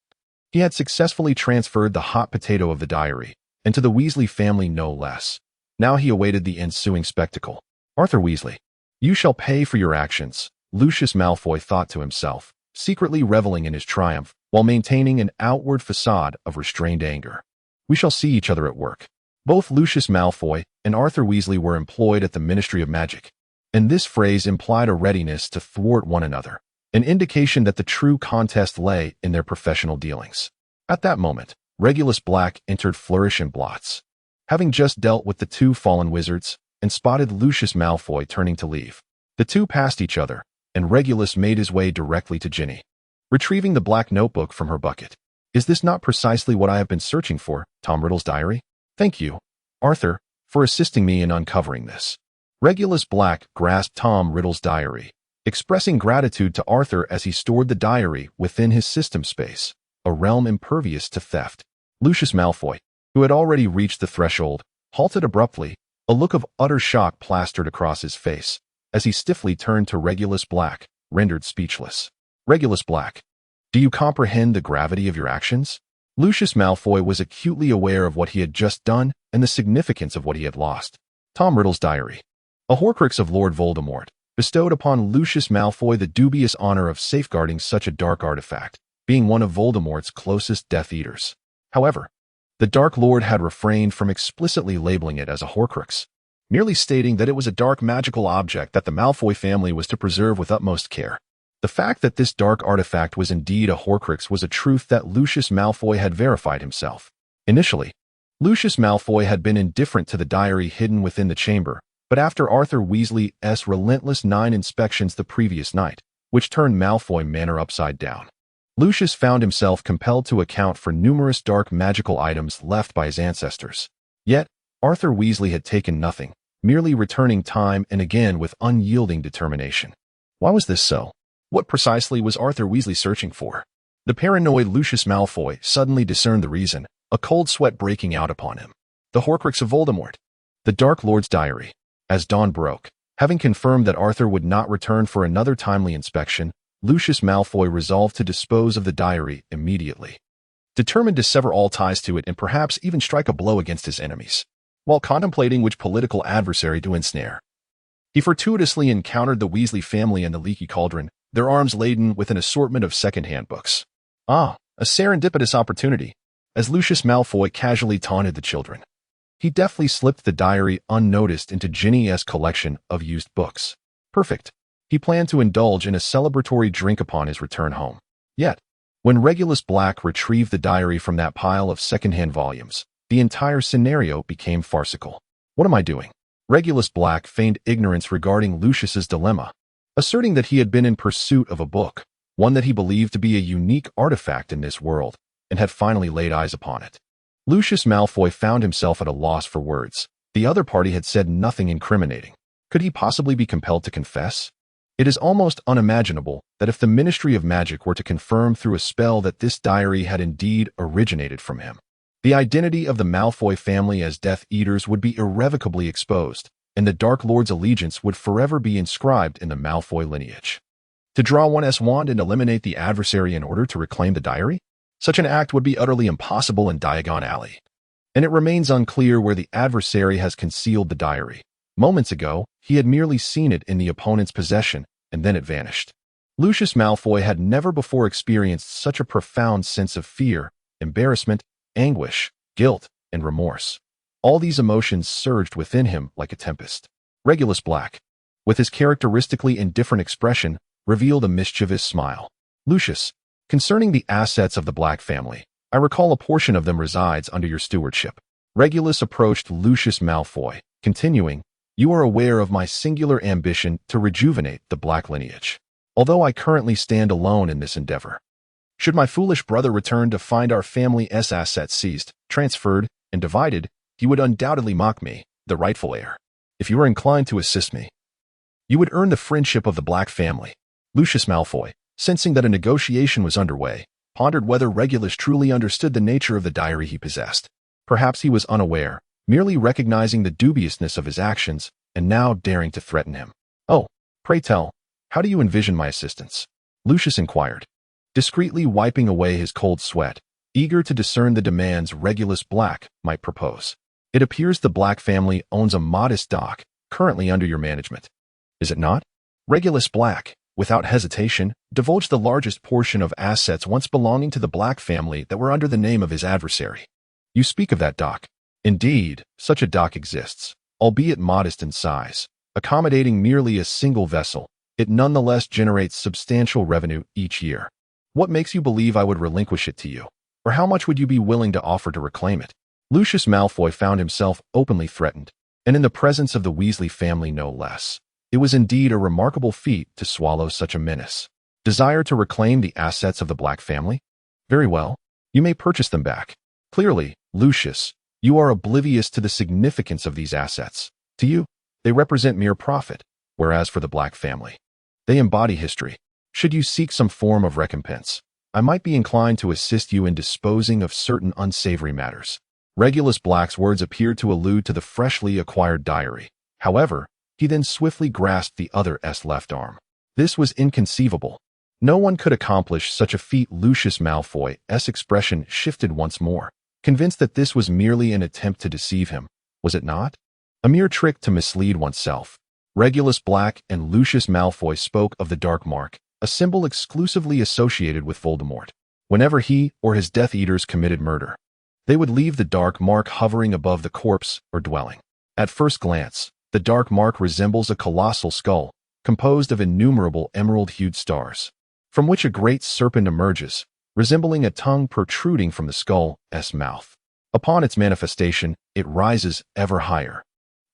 He had successfully transferred the hot potato of the diary, and to the Weasley family no less. Now he awaited the ensuing spectacle. Arthur Weasley, you shall pay for your actions, Lucius Malfoy thought to himself, secretly reveling in his triumph, while maintaining an outward facade of restrained anger. We shall see each other at work. Both Lucius Malfoy and Arthur Weasley were employed at the Ministry of Magic, and this phrase implied a readiness to thwart one another, an indication that the true contest lay in their professional dealings. At that moment, Regulus Black entered Flourish and Blots, having just dealt with the 2 fallen wizards, and spotted Lucius Malfoy turning to leave. The 2 passed each other, and Regulus made his way directly to Ginny, retrieving the black notebook from her bucket. Is this not precisely what I have been searching for, Tom Riddle's diary? Thank you, Arthur, for assisting me in uncovering this. Regulus Black grasped Tom Riddle's diary, expressing gratitude to Arthur as he stored the diary within his system space, a realm impervious to theft. Lucius Malfoy, who had already reached the threshold, halted abruptly, a look of utter shock plastered across his face, as he stiffly turned to Regulus Black, rendered speechless. Regulus Black, do you comprehend the gravity of your actions? Lucius Malfoy was acutely aware of what he had just done and the significance of what he had lost. Tom Riddle's diary. A Horcrux of Lord Voldemort bestowed upon Lucius Malfoy the dubious honor of safeguarding such a dark artifact, being one of Voldemort's closest Death Eaters. However, the Dark Lord had refrained from explicitly labeling it as a Horcrux, merely stating that it was a dark magical object that the Malfoy family was to preserve with utmost care. The fact that this dark artifact was indeed a Horcrux was a truth that Lucius Malfoy had verified himself. Initially, Lucius Malfoy had been indifferent to the diary hidden within the chamber, but after Arthur Weasley's relentless 9 inspections the previous night, which turned Malfoy Manor upside down, Lucius found himself compelled to account for numerous dark magical items left by his ancestors. Yet, Arthur Weasley had taken nothing, merely returning time and again with unyielding determination. Why was this so? What precisely was Arthur Weasley searching for? The paranoid Lucius Malfoy suddenly discerned the reason, a cold sweat breaking out upon him. The Horcrux of Voldemort. The Dark Lord's diary. As dawn broke, having confirmed that Arthur would not return for another timely inspection, Lucius Malfoy resolved to dispose of the diary immediately, determined to sever all ties to it and perhaps even strike a blow against his enemies. While contemplating which political adversary to ensnare, he fortuitously encountered the Weasley family in the Leaky Cauldron, their arms laden with an assortment of second-hand books. Ah, a serendipitous opportunity, as Lucius Malfoy casually taunted the children. He deftly slipped the diary unnoticed into Ginny's collection of used books. Perfect. He planned to indulge in a celebratory drink upon his return home. Yet, when Regulus Black retrieved the diary from that pile of second-hand volumes, the entire scenario became farcical. What am I doing? Regulus Black feigned ignorance regarding Lucius's dilemma, asserting that he had been in pursuit of a book, one that he believed to be a unique artifact in this world, and had finally laid eyes upon it. Lucius Malfoy found himself at a loss for words. The other party had said nothing incriminating. Could he possibly be compelled to confess? It is almost unimaginable that if the Ministry of Magic were to confirm through a spell that this diary had indeed originated from him, the identity of the Malfoy family as Death Eaters would be irrevocably exposed, and the Dark Lord's allegiance would forever be inscribed in the Malfoy lineage. To draw one's wand and eliminate the adversary in order to reclaim the diary? Such an act would be utterly impossible in Diagon Alley. And it remains unclear where the adversary has concealed the diary. Moments ago, he had merely seen it in the opponent's possession, and then it vanished. Lucius Malfoy had never before experienced such a profound sense of fear, embarrassment, anguish, guilt, and remorse. All these emotions surged within him like a tempest. Regulus Black, with his characteristically indifferent expression, revealed a mischievous smile. Lucius, concerning the assets of the Black family, I recall a portion of them resides under your stewardship. Regulus approached Lucius Malfoy, continuing, You are aware of my singular ambition to rejuvenate the Black lineage, although I currently stand alone in this endeavor. Should my foolish brother return to find our family's assets seized, transferred, and divided, he would undoubtedly mock me, the rightful heir. If you are inclined to assist me, you would earn the friendship of the Black family. Lucius Malfoy, sensing that a negotiation was underway, pondered whether Regulus truly understood the nature of the diary he possessed. Perhaps he was unaware, merely recognizing the dubiousness of his actions, and now daring to threaten him. Oh, pray tell, how do you envision my assistance? Lucius inquired, discreetly wiping away his cold sweat, eager to discern the demands Regulus Black might propose. It appears the Black family owns a modest dock, currently under your management. Is it not? Regulus Black, without hesitation, divulged the largest portion of assets once belonging to the Black family that were under the name of his adversary. You speak of that dock. Indeed, such a dock exists, albeit modest in size. Accommodating merely a single vessel, it nonetheless generates substantial revenue each year. What makes you believe I would relinquish it to you? Or how much would you be willing to offer to reclaim it? Lucius Malfoy found himself openly threatened, and in the presence of the Weasley family no less. It was indeed a remarkable feat to swallow such a menace. Desire to reclaim the assets of the Black family? Very well, you may purchase them back. Clearly, Lucius, you are oblivious to the significance of these assets. To you, they represent mere profit, whereas for the Black family, they embody history. Should you seek some form of recompense, I might be inclined to assist you in disposing of certain unsavory matters. Regulus Black's words appeared to allude to the freshly acquired diary. However, he then swiftly grasped the other's left arm. This was inconceivable. No one could accomplish such a feat. Lucius Malfoy's expression shifted once more, convinced that this was merely an attempt to deceive him. Was it not? A mere trick to mislead oneself. Regulus Black and Lucius Malfoy spoke of the Dark Mark, a symbol exclusively associated with Voldemort. Whenever he or his Death Eaters committed murder, they would leave the Dark Mark hovering above the corpse or dwelling. At first glance, the Dark Mark resembles a colossal skull, composed of innumerable emerald-hued stars, from which a great serpent emerges, resembling a tongue protruding from the skull's mouth. Upon its manifestation, it rises ever higher,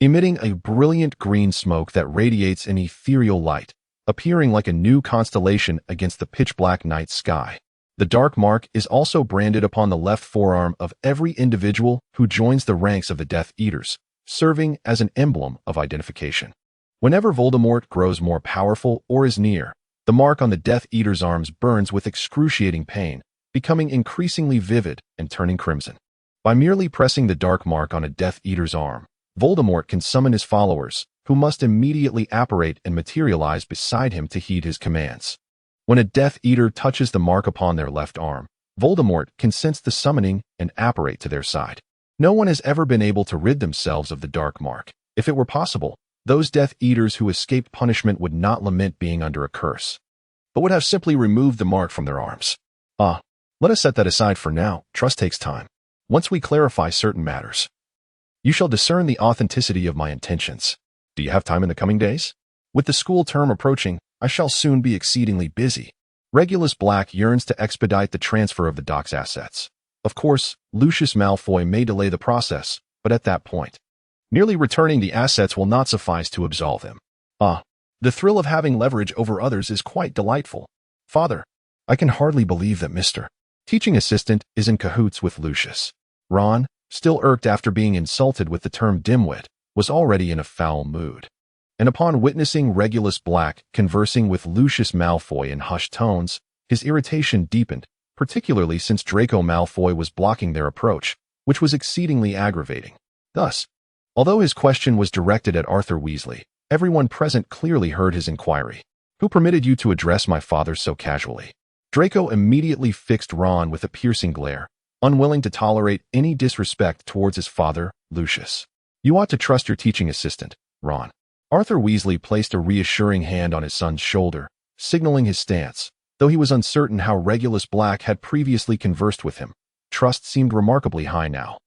emitting a brilliant green smoke that radiates an ethereal light, appearing like a new constellation against the pitch-black night sky. The Dark Mark is also branded upon the left forearm of every individual who joins the ranks of the Death Eaters, serving as an emblem of identification. Whenever Voldemort grows more powerful or is near, the mark on the Death Eater's arms burns with excruciating pain, becoming increasingly vivid and turning crimson. By merely pressing the Dark Mark on a Death Eater's arm, Voldemort can summon his followers, who must immediately apparate and materialize beside him to heed his commands. When a Death Eater touches the mark upon their left arm, Voldemort can sense the summoning and apparate to their side. No one has ever been able to rid themselves of the Dark Mark. If it were possible, those Death Eaters who escaped punishment would not lament being under a curse, but would have simply removed the mark from their arms. Let us set that aside for now. Trust takes time. Once we clarify certain matters, you shall discern the authenticity of my intentions. Do you have time in the coming days? With the school term approaching, I shall soon be exceedingly busy. Regulus Black yearns to expedite the transfer of the dock's assets. Of course, Lucius Malfoy may delay the process, but at that point, merely returning the assets will not suffice to absolve him. The thrill of having leverage over others is quite delightful. Father, I can hardly believe that Mr. Teaching Assistant is in cahoots with Lucius. Ron, still irked after being insulted with the term dimwit, was already in a foul mood. And upon witnessing Regulus Black conversing with Lucius Malfoy in hushed tones, his irritation deepened, particularly since Draco Malfoy was blocking their approach, which was exceedingly aggravating. Thus, although his question was directed at Arthur Weasley, everyone present clearly heard his inquiry. Who permitted you to address my father so casually? Draco immediately fixed Ron with a piercing glare, unwilling to tolerate any disrespect towards his father, Lucius. You ought to trust your teaching assistant, Ron. Arthur Weasley placed a reassuring hand on his son's shoulder, signaling his stance. Though he was uncertain how Regulus Black had previously conversed with him, trust seemed remarkably high now.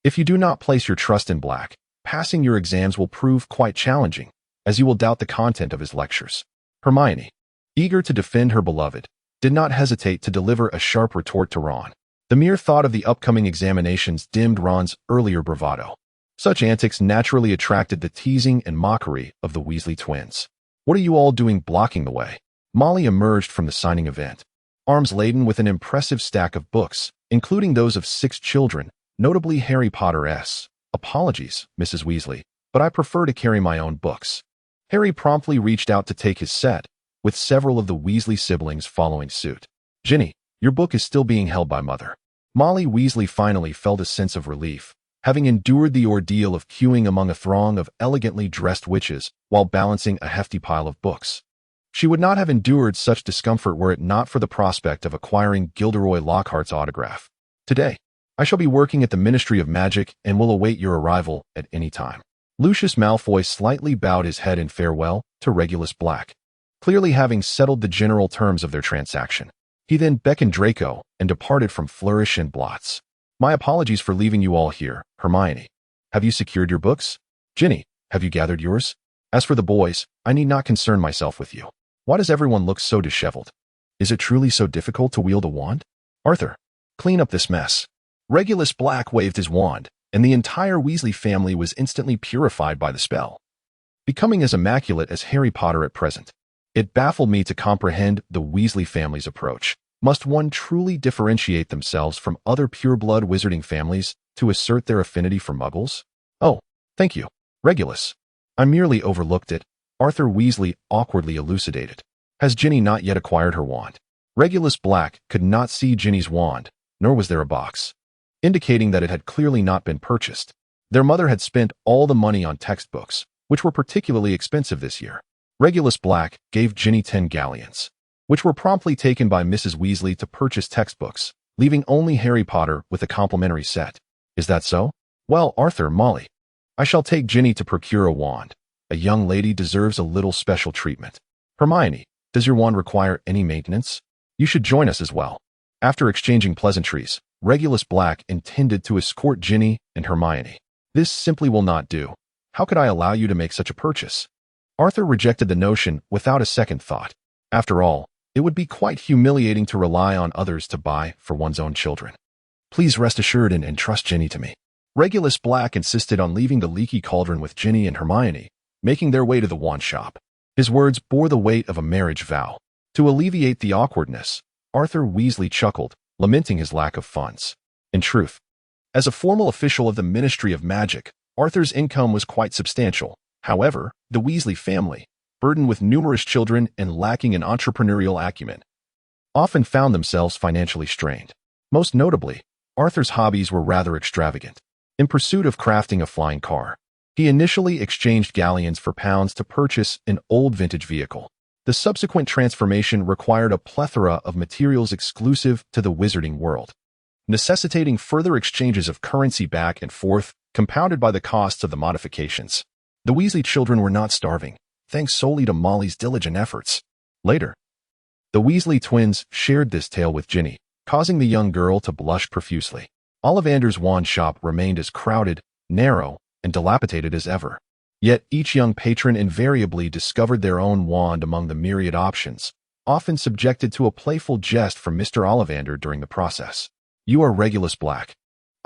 If you do not place your trust in Black, passing your exams will prove quite challenging, as you will doubt the content of his lectures. Hermione, eager to defend her beloved, did not hesitate to deliver a sharp retort to Ron. The mere thought of the upcoming examinations dimmed Ron's earlier bravado. Such antics naturally attracted the teasing and mockery of the Weasley twins. What are you all doing blocking the way? Molly emerged from the signing event, arms laden with an impressive stack of books, including those of 6 children, notably Harry Potter's. Apologies, Mrs. Weasley, but I prefer to carry my own books. Harry promptly reached out to take his set, with several of the Weasley siblings following suit. Ginny, your book is still being held by Mother. Molly Weasley finally felt a sense of relief, having endured the ordeal of queuing among a throng of elegantly dressed witches while balancing a hefty pile of books. She would not have endured such discomfort were it not for the prospect of acquiring Gilderoy Lockhart's autograph. Today, I shall be working at the Ministry of Magic and will await your arrival at any time. Lucius Malfoy slightly bowed his head in farewell to Regulus Black, clearly having settled the general terms of their transaction. He then beckoned Draco and departed from Flourish and Blots. My apologies for leaving you all here, Hermione. Have you secured your books? Ginny, have you gathered yours? As for the boys, I need not concern myself with you. Why does everyone look so disheveled? Is it truly so difficult to wield a wand? Arthur, clean up this mess. Regulus Black waved his wand, and the entire Weasley family was instantly purified by the spell, becoming as immaculate as Harry Potter at present. It baffled me to comprehend the Weasley family's approach. Must one truly differentiate themselves from other pure-blood wizarding families to assert their affinity for muggles? Oh, thank you, Regulus. I merely overlooked it, Arthur Weasley awkwardly elucidated. Has Ginny not yet acquired her wand? Regulus Black could not see Ginny's wand, nor was there a box, indicating that it had clearly not been purchased. Their mother had spent all the money on textbooks, which were particularly expensive this year. Regulus Black gave Ginny 10 galleons, which were promptly taken by Mrs. Weasley to purchase textbooks, leaving only Harry Potter with a complimentary set. Is that so? Well, Arthur, Molly, I shall take Ginny to procure a wand. A young lady deserves a little special treatment. Hermione, does your wand require any maintenance? You should join us as well. After exchanging pleasantries, Regulus Black intended to escort Ginny and Hermione. This simply will not do. How could I allow you to make such a purchase? Arthur rejected the notion without a second thought. After all, it would be quite humiliating to rely on others to buy for one's own children. Please rest assured and entrust Ginny to me. Regulus Black insisted on leaving the leaky cauldron with Ginny and Hermione, making their way to the wand shop. His words bore the weight of a marriage vow. To alleviate the awkwardness, Arthur Weasley chuckled, lamenting his lack of funds. In truth, as a formal official of the Ministry of Magic, Arthur's income was quite substantial. However, the Weasley family, burdened with numerous children and lacking in entrepreneurial acumen, often found themselves financially strained. Most notably, Arthur's hobbies were rather extravagant. In pursuit of crafting a flying car, he initially exchanged galleons for pounds to purchase an old vintage vehicle. The subsequent transformation required a plethora of materials exclusive to the wizarding world, necessitating further exchanges of currency back and forth, compounded by the costs of the modifications. The Weasley children were not starving, thanks solely to Molly's diligent efforts. Later, the Weasley twins shared this tale with Ginny, causing the young girl to blush profusely. Ollivander's wand shop remained as crowded, narrow, and dilapidated as ever. Yet each young patron invariably discovered their own wand among the myriad options, often subjected to a playful jest from Mr. Ollivander during the process. You are Regulus Black.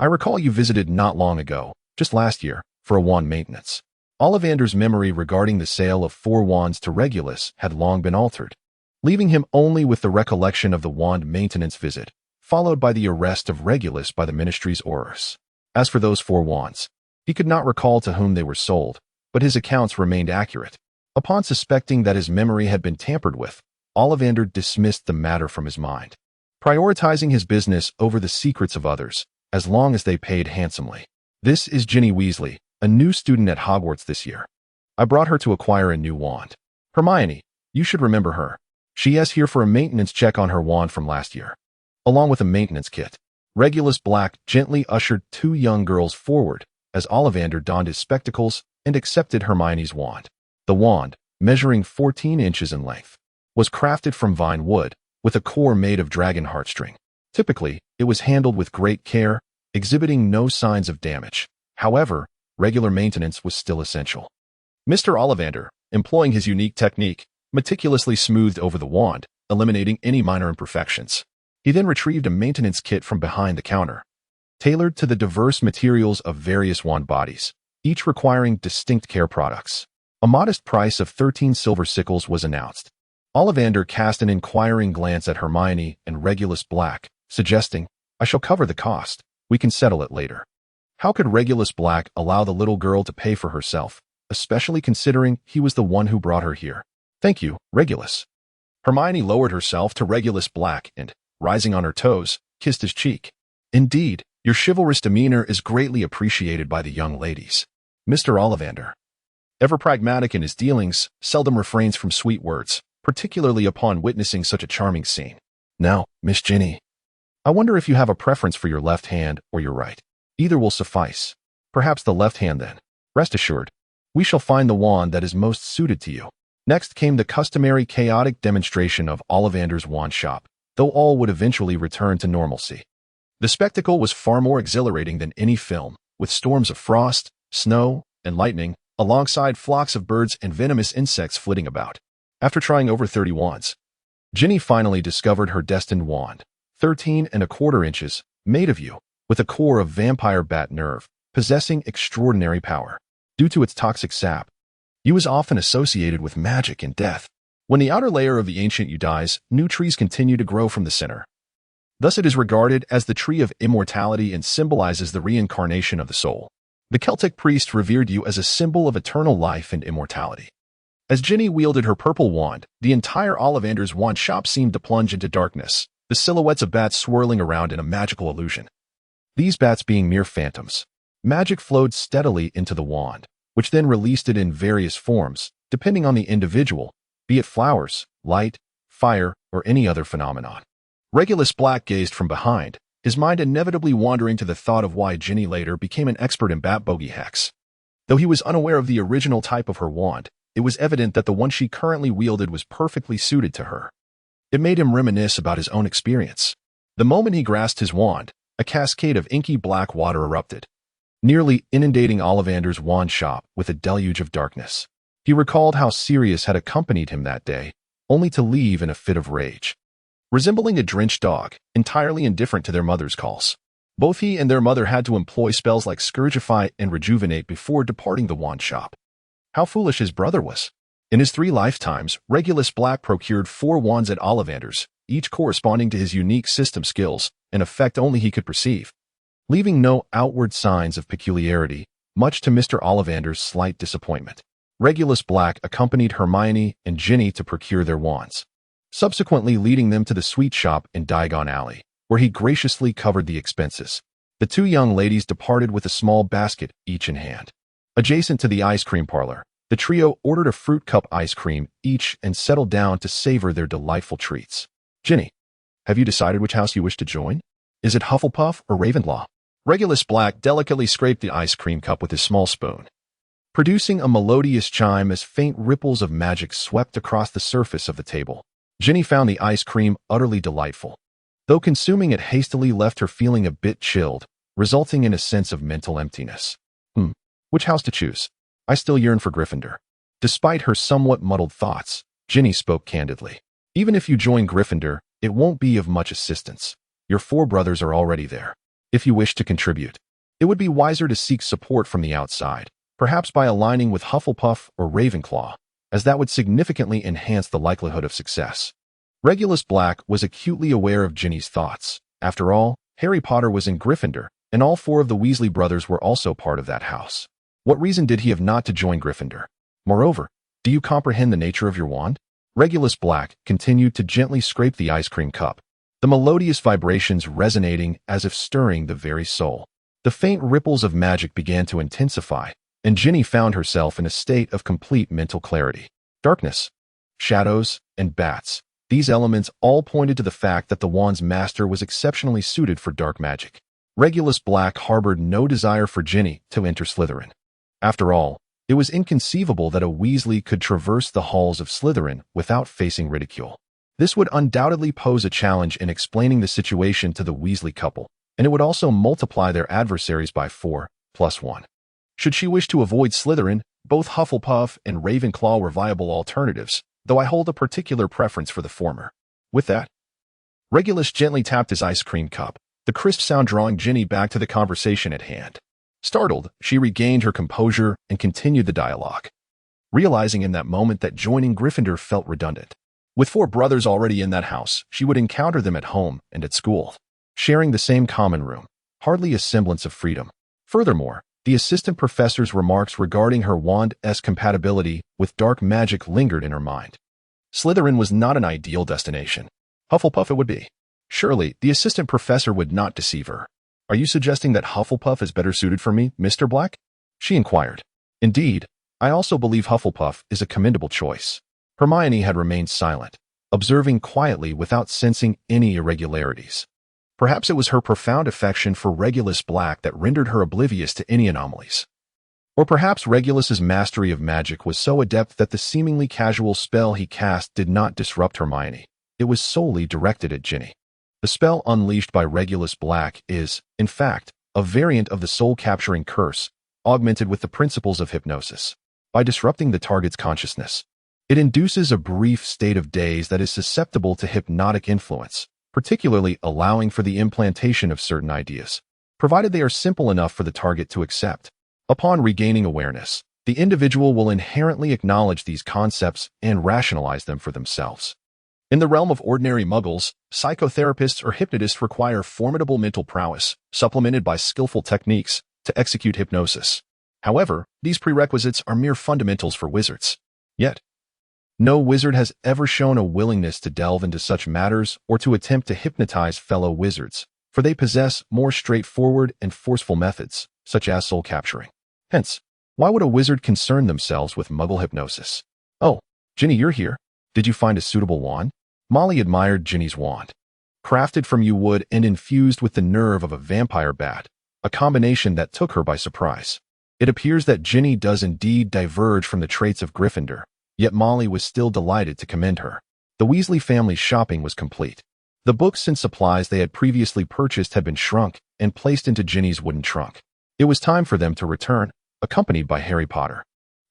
I recall you visited not long ago, just last year, for a wand maintenance. Ollivander's memory regarding the sale of 4 wands to Regulus had long been altered, leaving him only with the recollection of the wand maintenance visit, followed by the arrest of Regulus by the Ministry's orders. As for those 4 wands, he could not recall to whom they were sold, but his accounts remained accurate. Upon suspecting that his memory had been tampered with, Ollivander dismissed the matter from his mind, prioritizing his business over the secrets of others, as long as they paid handsomely. This is Ginny Weasley, a new student at Hogwarts this year. I brought her to acquire a new wand. Hermione, you should remember her. She is here for a maintenance check on her wand from last year, along with a maintenance kit. Regulus Black gently ushered 2 young girls forward as Ollivander donned his spectacles and accepted Hermione's wand. The wand, measuring 14 inches in length, was crafted from vine wood, with a core made of dragon heartstring. Typically, it was handled with great care, exhibiting no signs of damage. However, regular maintenance was still essential. Mr. Ollivander, employing his unique technique, meticulously smoothed over the wand, eliminating any minor imperfections. He then retrieved a maintenance kit from behind the counter, tailored to the diverse materials of various wand bodies, each requiring distinct care products. A modest price of 13 silver sickles was announced. Ollivander cast an inquiring glance at Hermione and Regulus Black, suggesting, "I shall cover the cost. We can settle it later." How could Regulus Black allow the little girl to pay for herself, especially considering he was the one who brought her here? "Thank you, Regulus." Hermione lowered herself to Regulus Black and, rising on her toes, kissed his cheek. "Indeed, your chivalrous demeanor is greatly appreciated by the young ladies." Mr. Ollivander, ever pragmatic in his dealings, seldom refrains from sweet words, particularly upon witnessing such a charming scene. "Now, Miss Ginny, I wonder if you have a preference for your left hand or your right. Either will suffice. Perhaps the left hand then. Rest assured, we shall find the wand that is most suited to you." Next came the customary chaotic demonstration of Ollivander's wand shop, though all would eventually return to normalcy. The spectacle was far more exhilarating than any film, with storms of frost, snow, and lightning, alongside flocks of birds and venomous insects flitting about. After trying over 30 wands, Ginny finally discovered her destined wand, 13¼ inches, made of yew, with a core of vampire bat nerve, possessing extraordinary power. Due to its toxic sap, yew is often associated with magic and death. When the outer layer of the ancient yew dies, new trees continue to grow from the center. Thus it is regarded as the tree of immortality and symbolizes the reincarnation of the soul. The Celtic priests revered yew as a symbol of eternal life and immortality. As Ginny wielded her purple wand, the entire Ollivander's wand shop seemed to plunge into darkness, the silhouettes of bats swirling around in a magical illusion. These bats being mere phantoms, magic flowed steadily into the wand, which then released it in various forms, depending on the individual, be it flowers, light, fire, or any other phenomenon. Regulus Black gazed from behind, his mind inevitably wandering to the thought of why Ginny later became an expert in bat bogey hacks. Though he was unaware of the original type of her wand, it was evident that the one she currently wielded was perfectly suited to her. It made him reminisce about his own experience. The moment he grasped his wand, a cascade of inky black water erupted, nearly inundating Ollivander's wand shop with a deluge of darkness. He recalled how Sirius had accompanied him that day, only to leave in a fit of rage. Resembling a drenched dog, entirely indifferent to their mother's calls. Both he and their mother had to employ spells like Scourgify and Rejuvenate before departing the wand shop. How foolish his brother was. In his 3 lifetimes, Regulus Black procured 4 wands at Ollivander's, each corresponding to his unique system skills, an effect only he could perceive, leaving no outward signs of peculiarity, much to Mr. Ollivander's slight disappointment. Regulus Black accompanied Hermione and Ginny to procure their wands, subsequently leading them to the sweet shop in Diagon Alley, where he graciously covered the expenses. The 2 young ladies departed with a small basket each in hand. Adjacent to the ice cream parlor, the trio ordered a fruit cup ice cream each and settled down to savor their delightful treats. "Ginny, have you decided which house you wish to join? Is it Hufflepuff or Ravenclaw?" Regulus Black delicately scraped the ice cream cup with his small spoon, producing a melodious chime as faint ripples of magic swept across the surface of the table. Ginny found the ice cream utterly delightful, though consuming it hastily left her feeling a bit chilled, resulting in a sense of mental emptiness. Which house to choose? I still yearn for Gryffindor. Despite her somewhat muddled thoughts, Ginny spoke candidly. Even if you join Gryffindor, it won't be of much assistance. Your 4 brothers are already there. If you wish to contribute, it would be wiser to seek support from the outside, perhaps by aligning with Hufflepuff or Ravenclaw, as that would significantly enhance the likelihood of success. Regulus Black was acutely aware of Ginny's thoughts. After all, Harry Potter was in Gryffindor, and all 4 of the Weasley brothers were also part of that house. What reason did he have not to join Gryffindor? Moreover, do you comprehend the nature of your wand? Regulus Black continued to gently scrape the ice cream cup, the melodious vibrations resonating as if stirring the very soul. The faint ripples of magic began to intensify, and Ginny found herself in a state of complete mental clarity. Darkness, shadows, and bats. These elements all pointed to the fact that the wand's master was exceptionally suited for dark magic. Regulus Black harbored no desire for Ginny to enter Slytherin. After all, it was inconceivable that a Weasley could traverse the halls of Slytherin without facing ridicule. This would undoubtedly pose a challenge in explaining the situation to the Weasley couple, and it would also multiply their adversaries by 4 plus 1. Should she wish to avoid Slytherin, both Hufflepuff and Ravenclaw were viable alternatives, though I hold a particular preference for the former. With that, Regulus gently tapped his ice cream cup, the crisp sound drawing Ginny back to the conversation at hand. Startled, she regained her composure and continued the dialogue, realizing in that moment that joining Gryffindor felt redundant. With 4 brothers already in that house, she would encounter them at home and at school, sharing the same common room, hardly a semblance of freedom. Furthermore, the assistant professor's remarks regarding her wand-esque compatibility with dark magic lingered in her mind. Slytherin was not an ideal destination. Hufflepuff it would be. Surely, the assistant professor would not deceive her. Are you suggesting that Hufflepuff is better suited for me, Mr. Black? She inquired. Indeed, I also believe Hufflepuff is a commendable choice. Hermione had remained silent, observing quietly without sensing any irregularities. Perhaps it was her profound affection for Regulus Black that rendered her oblivious to any anomalies. Or perhaps Regulus's mastery of magic was so adept that the seemingly casual spell he cast did not disrupt Hermione. It was solely directed at Ginny. The spell unleashed by Regulus Black is, in fact, a variant of the soul-capturing curse, augmented with the principles of hypnosis. By disrupting the target's consciousness, it induces a brief state of daze that is susceptible to hypnotic influence, particularly allowing for the implantation of certain ideas, provided they are simple enough for the target to accept. Upon regaining awareness, the individual will inherently acknowledge these concepts and rationalize them for themselves. In the realm of ordinary muggles, psychotherapists or hypnotists require formidable mental prowess, supplemented by skillful techniques, to execute hypnosis. However, these prerequisites are mere fundamentals for wizards. Yet, no wizard has ever shown a willingness to delve into such matters or to attempt to hypnotize fellow wizards, for they possess more straightforward and forceful methods, such as soul capturing. Hence, why would a wizard concern themselves with muggle hypnosis? Oh, Ginny, you're here. Did you find a suitable wand? Molly admired Ginny's wand. Crafted from yew wood and infused with the nerve of a vampire bat, a combination that took her by surprise. It appears that Ginny does indeed diverge from the traits of Gryffindor, yet Molly was still delighted to commend her. The Weasley family's shopping was complete. The books and supplies they had previously purchased had been shrunk and placed into Ginny's wooden trunk. It was time for them to return, accompanied by Harry Potter,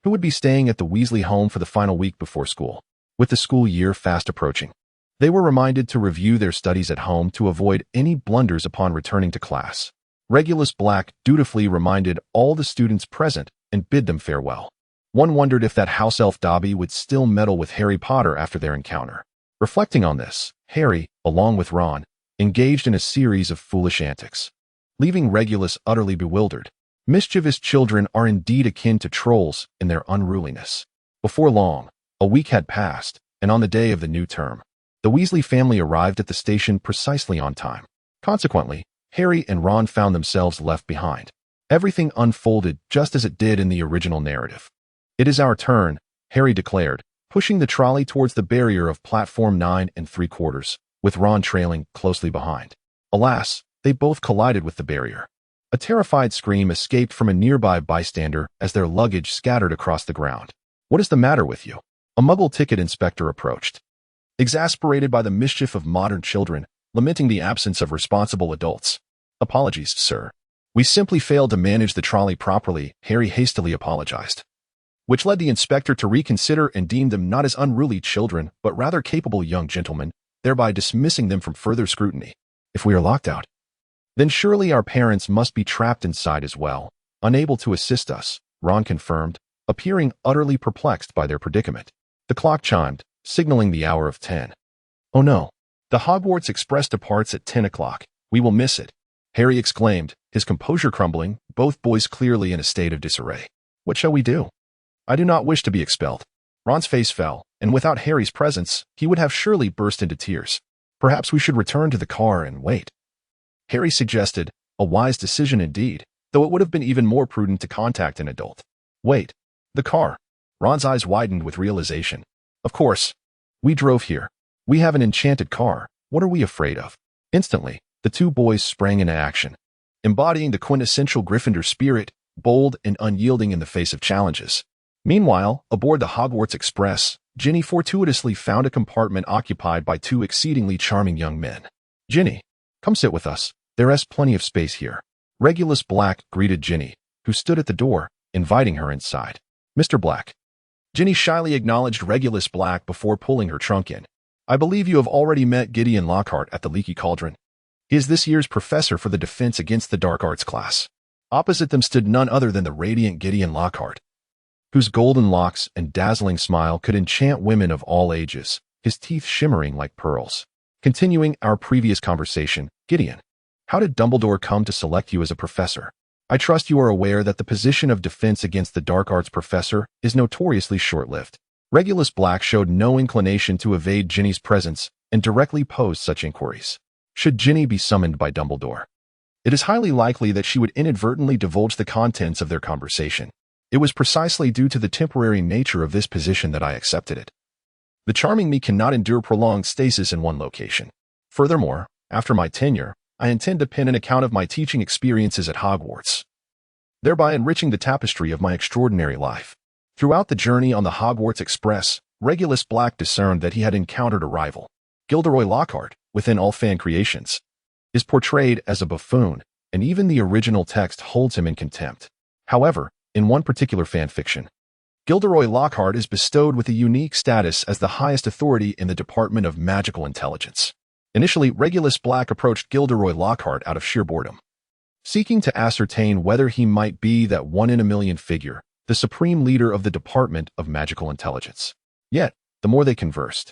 who would be staying at the Weasley home for the final week before school. With the school year fast approaching, they were reminded to review their studies at home to avoid any blunders upon returning to class. Regulus Black dutifully reminded all the students present and bid them farewell. One wondered if that house elf Dobby would still meddle with Harry Potter after their encounter. Reflecting on this, Harry, along with Ron, engaged in a series of foolish antics, leaving Regulus utterly bewildered. Mischievous children are indeed akin to trolls in their unruliness. Before long, a week had passed, and on the day of the new term, the Weasley family arrived at the station precisely on time. Consequently, Harry and Ron found themselves left behind. Everything unfolded just as it did in the original narrative. "It is our turn," Harry declared, pushing the trolley towards the barrier of platform 9 3/4, with Ron trailing closely behind. Alas, they both collided with the barrier. A terrified scream escaped from a nearby bystander as their luggage scattered across the ground. "What is the matter with you?" A Muggle ticket inspector approached, exasperated by the mischief of modern children, lamenting the absence of responsible adults. "Apologies, sir. We simply failed to manage the trolley properly," Harry hastily apologized, which led the inspector to reconsider and deem them not as unruly children, but rather capable young gentlemen, thereby dismissing them from further scrutiny. "If we are locked out, then surely our parents must be trapped inside as well, unable to assist us," Ron confirmed, appearing utterly perplexed by their predicament. The clock chimed, signaling the hour of 10. "Oh no. The Hogwarts Express departs at 10 o'clock. We will miss it," Harry exclaimed, his composure crumbling, both boys clearly in a state of disarray. "What shall we do?" "I do not wish to be expelled." Ron's face fell, and without Harry's presence, he would have surely burst into tears. "Perhaps we should return to the car and wait," Harry suggested, a wise decision indeed, though it would have been even more prudent to contact an adult. "Wait. The car." Ron's eyes widened with realization. "Of course. We drove here. We have an enchanted car. What are we afraid of?" Instantly, the two boys sprang into action, embodying the quintessential Gryffindor spirit, bold and unyielding in the face of challenges. Meanwhile, aboard the Hogwarts Express, Ginny fortuitously found a compartment occupied by two exceedingly charming young men. "Ginny, come sit with us. There's plenty of space here." Regulus Black greeted Ginny, who stood at the door, inviting her inside. "Mr. Black." Ginny shyly acknowledged Regulus Black before pulling her trunk in. "I believe you have already met Gideon Lockhart at the Leaky Cauldron. He is this year's professor for the Defense Against the Dark Arts class." Opposite them stood none other than the radiant Gideon Lockhart, whose golden locks and dazzling smile could enchant women of all ages, his teeth shimmering like pearls. "Continuing our previous conversation, Gideon, how did Dumbledore come to select you as a professor? I trust you are aware that the position of Defense Against the Dark Arts professor is notoriously short-lived." Regulus Black showed no inclination to evade Ginny's presence and directly posed such inquiries. Should Ginny be summoned by Dumbledore, it is highly likely that she would inadvertently divulge the contents of their conversation. It was precisely due to the temporary nature of this position that I accepted it. The charming me cannot endure prolonged stasis in one location. Furthermore, after my tenure, I intend to pen an account of my teaching experiences at Hogwarts, thereby enriching the tapestry of my extraordinary life. Throughout the journey on the Hogwarts Express, Regulus Black discerned that he had encountered a rival. Gilderoy Lockhart, within all fan creations, is portrayed as a buffoon, and even the original text holds him in contempt. However, in one particular fan fiction, Gilderoy Lockhart is bestowed with a unique status as the highest authority in the Department of Magical Intelligence. Initially, Regulus Black approached Gilderoy Lockhart out of sheer boredom, seeking to ascertain whether he might be that one-in-a-million figure, the supreme leader of the Department of Magical Intelligence. Yet, the more they conversed,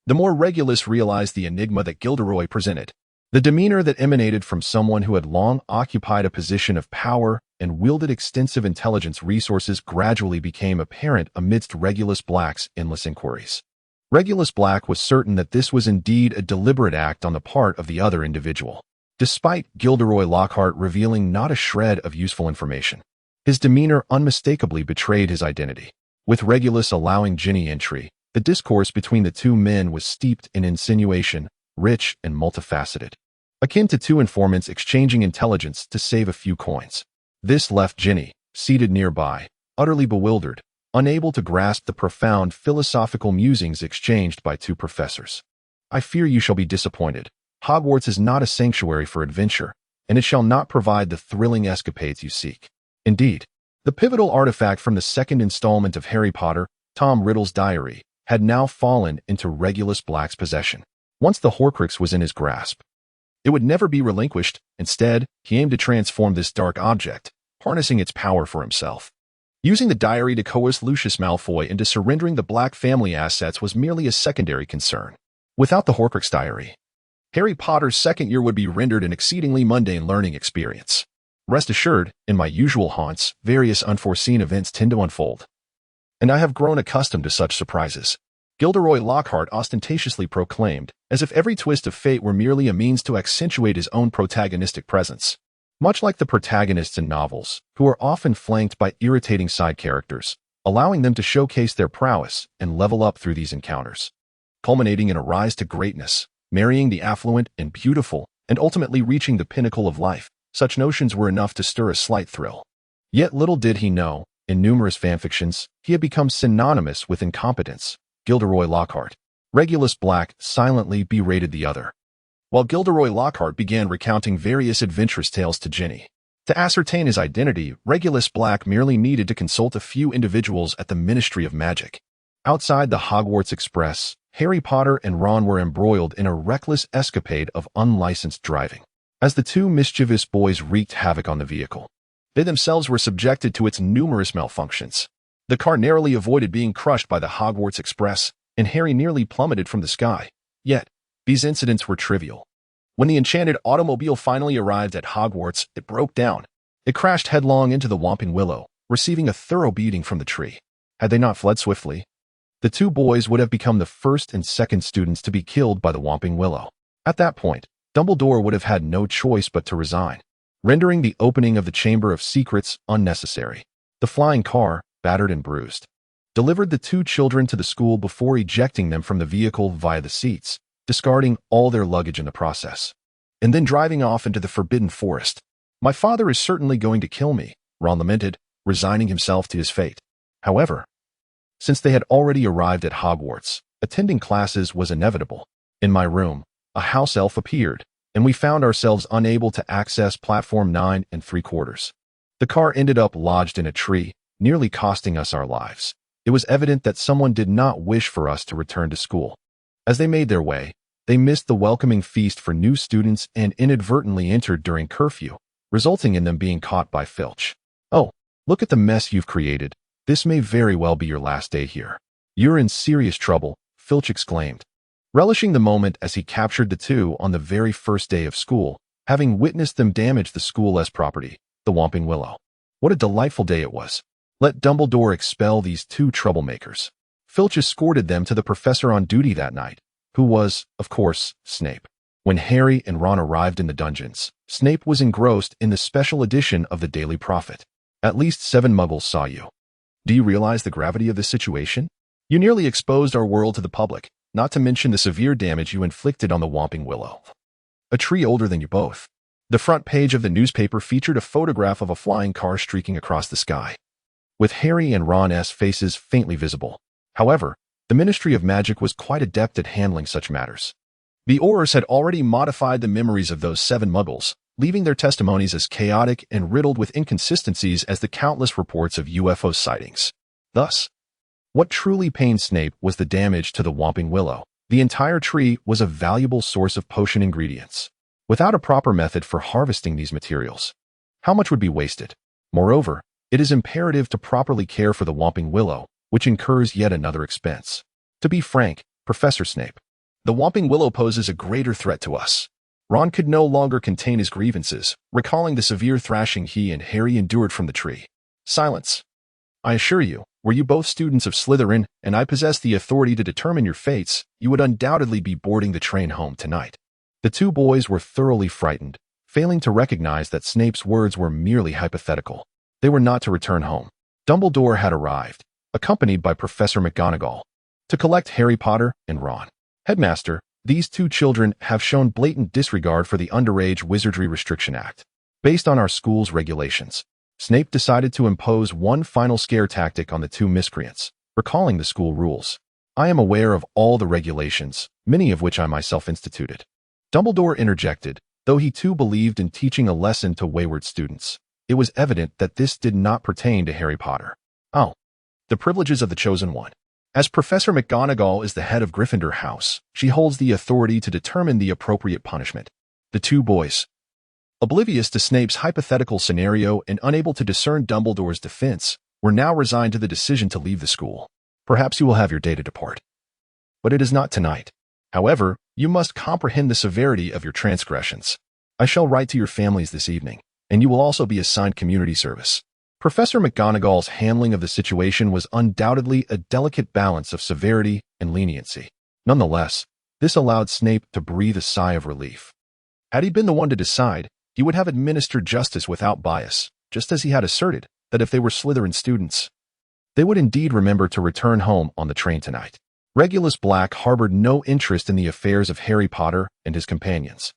the more Regulus realized the enigma that Gilderoy presented. The demeanor that emanated from someone who had long occupied a position of power and wielded extensive intelligence resources gradually became apparent amidst Regulus Black's endless inquiries. Regulus Black was certain that this was indeed a deliberate act on the part of the other individual. Despite Gilderoy Lockhart revealing not a shred of useful information, his demeanor unmistakably betrayed his identity. With Regulus allowing Ginny entry, the discourse between the two men was steeped in insinuation, rich and multifaceted, akin to two informants exchanging intelligence to save a few coins. This left Ginny, seated nearby, utterly bewildered, unable to grasp the profound philosophical musings exchanged by two professors. "I fear you shall be disappointed. Hogwarts is not a sanctuary for adventure, and it shall not provide the thrilling escapades you seek." Indeed, the pivotal artifact from the second installment of Harry Potter, Tom Riddle's diary, had now fallen into Regulus Black's possession. Once the Horcrux was in his grasp, it would never be relinquished. Instead, he aimed to transform this dark object, harnessing its power for himself. Using the diary to coerce Lucius Malfoy into surrendering the Black family assets was merely a secondary concern. Without the Horcrux diary, Harry Potter's second year would be rendered an exceedingly mundane learning experience. Rest assured, in my usual haunts, various unforeseen events tend to unfold, and I have grown accustomed to such surprises. Gilderoy Lockhart ostentatiously proclaimed, as if every twist of fate were merely a means to accentuate his own protagonistic presence. Much like the protagonists in novels, who are often flanked by irritating side characters, allowing them to showcase their prowess and level up through these encounters, culminating in a rise to greatness, marrying the affluent and beautiful, and ultimately reaching the pinnacle of life. Such notions were enough to stir a slight thrill. Yet little did he know, in numerous fanfictions, he had become synonymous with incompetence. Gilderoy Lockhart. Regulus Black silently berated the other, while Gilderoy Lockhart began recounting various adventurous tales to Ginny. To ascertain his identity, Regulus Black merely needed to consult a few individuals at the Ministry of Magic. Outside the Hogwarts Express, Harry Potter and Ron were embroiled in a reckless escapade of unlicensed driving. As the two mischievous boys wreaked havoc on the vehicle, They themselves were subjected to its numerous malfunctions. The car narrowly avoided being crushed by the Hogwarts Express, and Harry nearly plummeted from the sky. Yet, these incidents were trivial. When the enchanted automobile finally arrived at Hogwarts, it broke down. It crashed headlong into the Whomping Willow, receiving a thorough beating from the tree. Had they not fled swiftly, the two boys would have become the first and second students to be killed by the Whomping Willow. At that point, Dumbledore would have had no choice but to resign, rendering the opening of the Chamber of Secrets unnecessary. The flying car, battered and bruised, delivered the two children to the school before ejecting them from the vehicle via the seats, discarding all their luggage in the process, and then driving off into the Forbidden Forest. "My father is certainly going to kill me," Ron lamented, resigning himself to his fate. However, since they had already arrived at Hogwarts, attending classes was inevitable. In my room, a house elf appeared, and we found ourselves unable to access platform 9 3/4. The car ended up lodged in a tree, nearly costing us our lives. It was evident that someone did not wish for us to return to school. As they made their way, they missed the welcoming feast for new students and inadvertently entered during curfew, resulting in them being caught by Filch. "Oh, look at the mess you've created. This may very well be your last day here. You're in serious trouble," Filch exclaimed, relishing the moment as he captured the two on the very first day of school, having witnessed them damage the school-less property, the Whomping Willow. What a delightful day it was. Let Dumbledore expel these two troublemakers. Filch escorted them to the professor on duty that night, who was, of course, Snape. When Harry and Ron arrived in the dungeons, Snape was engrossed in the special edition of the Daily Prophet. "At least 7 muggles saw you. Do you realize the gravity of this situation? You nearly exposed our world to the public, not to mention the severe damage you inflicted on the Whomping Willow, a tree older than you both." The front page of the newspaper featured a photograph of a flying car streaking across the sky, with Harry and Ron's faces faintly visible. However, the Ministry of Magic was quite adept at handling such matters. The Aurors had already modified the memories of those 7 muggles, leaving their testimonies as chaotic and riddled with inconsistencies as the countless reports of UFO sightings. Thus, what truly pained Snape was the damage to the Whomping Willow. The entire tree was a valuable source of potion ingredients. Without a proper method for harvesting these materials, how much would be wasted? Moreover, it is imperative to properly care for the Whomping Willow, which incurs yet another expense. To be frank, Professor Snape, the Whomping Willow poses a greater threat to us. Ron could no longer contain his grievances, recalling the severe thrashing he and Harry endured from the tree. "Silence. I assure you, were you both students of Slytherin and I possessed the authority to determine your fates, you would undoubtedly be boarding the train home tonight." The two boys were thoroughly frightened, failing to recognize that Snape's words were merely hypothetical. They were not to return home. Dumbledore had arrived, accompanied by Professor McGonagall, to collect Harry Potter and Ron. "Headmaster, these two children have shown blatant disregard for the Underage Wizardry Restriction Act. Based on our school's regulations, Snape decided to impose one final scare tactic on the two miscreants, recalling the school rules. I am aware of all the regulations, many of which I myself instituted." Dumbledore interjected, though he too believed in teaching a lesson to wayward students. It was evident that this did not pertain to Harry Potter. "Oh, the privileges of the Chosen One. As Professor McGonagall is the head of Gryffindor House, she holds the authority to determine the appropriate punishment." The two boys, oblivious to Snape's hypothetical scenario and unable to discern Dumbledore's defense, were now resigned to the decision to leave the school. "Perhaps you will have your day to depart, but it is not tonight. However, you must comprehend the severity of your transgressions. I shall write to your families this evening, and you will also be assigned community service." Professor McGonagall's handling of the situation was undoubtedly a delicate balance of severity and leniency. Nonetheless, this allowed Snape to breathe a sigh of relief. Had he been the one to decide, he would have administered justice without bias, just as he had asserted that if they were Slytherin students, they would indeed remember to return home on the train tonight. Regulus Black harbored no interest in the affairs of Harry Potter and his companions.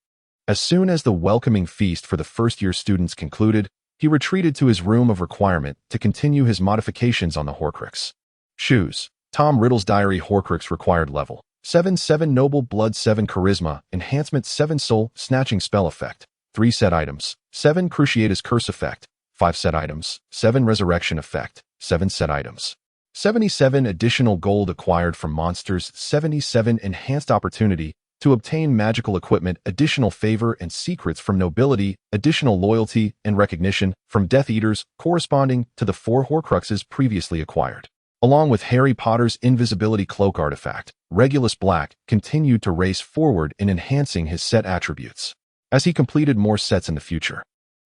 As soon as the welcoming feast for the first-year students concluded, he retreated to his room of requirement to continue his modifications on the Horcrux. Choose Tom Riddle's Diary Horcrux required level 7 Noble Blood 7 Charisma Enhancement 7 Soul Snatching Spell Effect 3 set items 7 Cruciatus Curse Effect 5 set items 7 Resurrection Effect 7 set items 77 additional gold acquired from monsters 77 Enhanced Opportunity to obtain magical equipment, additional favor and secrets from nobility, additional loyalty and recognition from Death Eaters corresponding to the 4 Horcruxes previously acquired. Along with Harry Potter's invisibility cloak artifact, Regulus Black continued to race forward in enhancing his set attributes as he completed more sets in the future.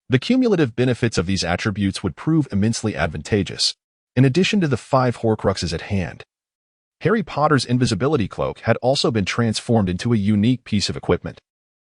The cumulative benefits of these attributes would prove immensely advantageous. In addition to the 5 Horcruxes at hand, Harry Potter's invisibility cloak had also been transformed into a unique piece of equipment.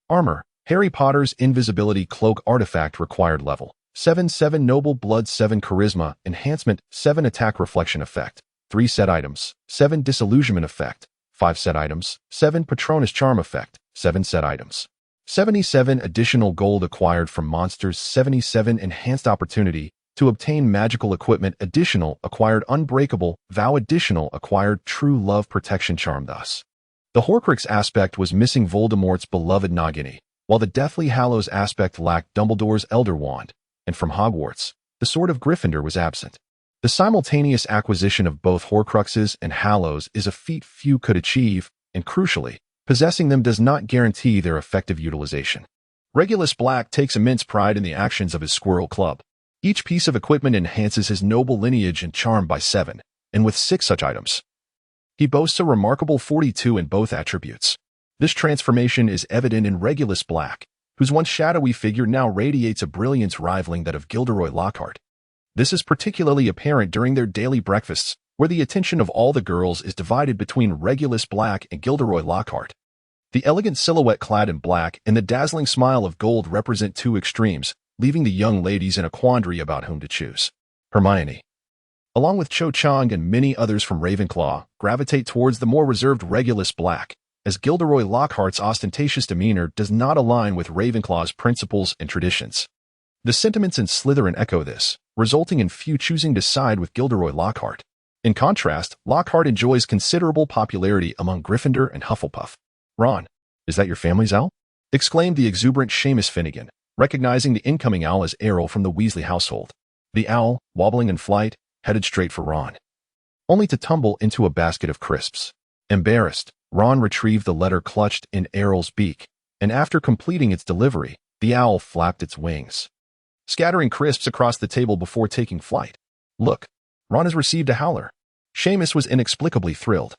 Armor. Harry Potter's invisibility cloak artifact required level 7 noble blood 7 charisma enhancement 7 attack reflection effect 3 set items 7 disillusionment effect 5 set items 7 patronus charm effect 7 set items 77 additional gold acquired from monsters 77 enhanced opportunity to obtain magical equipment additional acquired unbreakable vow additional acquired true love protection charm. Thus, the Horcrux aspect was missing Voldemort's beloved Nagini, while the Deathly Hallows aspect lacked Dumbledore's Elder Wand, and from Hogwarts, the Sword of Gryffindor was absent. The simultaneous acquisition of both Horcruxes and Hallows is a feat few could achieve, and crucially, possessing them does not guarantee their effective utilization. Regulus Black takes immense pride in the actions of his Squirrel Club. Each piece of equipment enhances his noble lineage and charm by 7, and with 6 such items, he boasts a remarkable 42 in both attributes. This transformation is evident in Regulus Black, whose once shadowy figure now radiates a brilliance rivaling that of Gilderoy Lockhart. This is particularly apparent during their daily breakfasts, where the attention of all the girls is divided between Regulus Black and Gilderoy Lockhart. The elegant silhouette clad in black and the dazzling smile of gold represent 2 extremes, leaving the young ladies in a quandary about whom to choose. Hermione, along with Cho Chang and many others from Ravenclaw, gravitate towards the more reserved Regulus Black, as Gilderoy Lockhart's ostentatious demeanor does not align with Ravenclaw's principles and traditions. The sentiments in Slytherin echo this, resulting in few choosing to side with Gilderoy Lockhart. In contrast, Lockhart enjoys considerable popularity among Gryffindor and Hufflepuff. "Ron, is that your family's owl?" exclaimed the exuberant Seamus Finnegan, recognizing the incoming owl as Errol from the Weasley household. The owl, wobbling in flight, headed straight for Ron, only to tumble into a basket of crisps. Embarrassed, Ron retrieved the letter clutched in Errol's beak, and after completing its delivery, the owl flapped its wings, scattering crisps across the table before taking flight. "Look, Ron has received a howler." Seamus was inexplicably thrilled.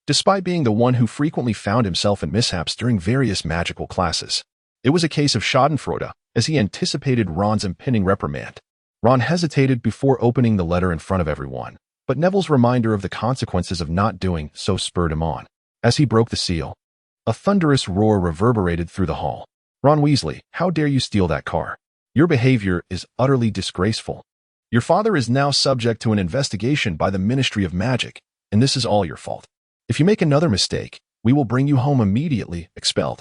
Despite being the one who frequently found himself in mishaps during various magical classes, it was a case of schadenfreude, as he anticipated Ron's impending reprimand. Ron hesitated before opening the letter in front of everyone, but Neville's reminder of the consequences of not doing so spurred him on. As he broke the seal, a thunderous roar reverberated through the hall. "Ron Weasley, how dare you steal that car? Your behavior is utterly disgraceful. Your father is now subject to an investigation by the Ministry of Magic, and this is all your fault. If you make another mistake, we will bring you home immediately, expelled."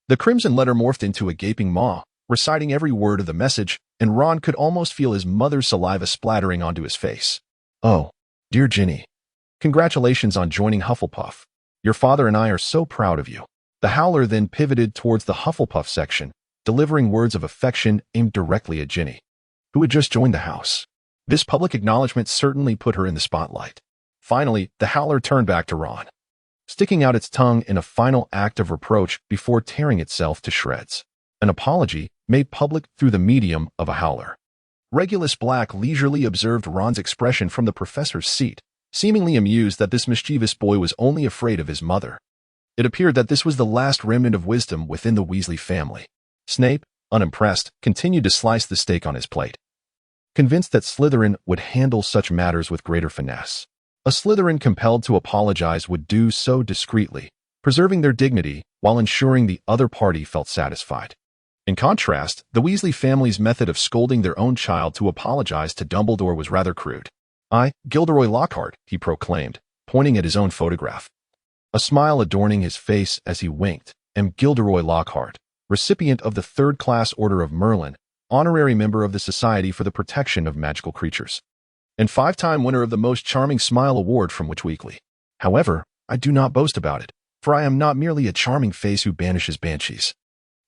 The crimson letter morphed into a gaping maw, reciting every word of the message, and Ron could almost feel his mother's saliva splattering onto his face. "Oh, dear Ginny, congratulations on joining Hufflepuff. Your father and I are so proud of you." The howler then pivoted towards the Hufflepuff section, delivering words of affection aimed directly at Ginny, who had just joined the house. This public acknowledgement certainly put her in the spotlight. Finally, the howler turned back to Ron, sticking out its tongue in a final act of reproach before tearing itself to shreds. An apology made public through the medium of a howler. Regulus Black leisurely observed Ron's expression from the professor's seat, seemingly amused that this mischievous boy was only afraid of his mother. It appeared that this was the last remnant of wisdom within the Weasley family. Snape, unimpressed, continued to slice the steak on his plate, convinced that Slytherin would handle such matters with greater finesse. A Slytherin compelled to apologize would do so discreetly, preserving their dignity while ensuring the other party felt satisfied. In contrast, the Weasley family's method of scolding their own child to apologize to Dumbledore was rather crude. "I, Gilderoy Lockhart," he proclaimed, pointing at his own photograph. A smile adorning his face as he winked, "am Gilderoy Lockhart, recipient of the 3rd Class Order of Merlin, honorary member of the Society for the Protection of Magical Creatures, and 5-time winner of the Most Charming Smile Award from Witch Weekly. However, I do not boast about it, for I am not merely a charming face who banishes banshees."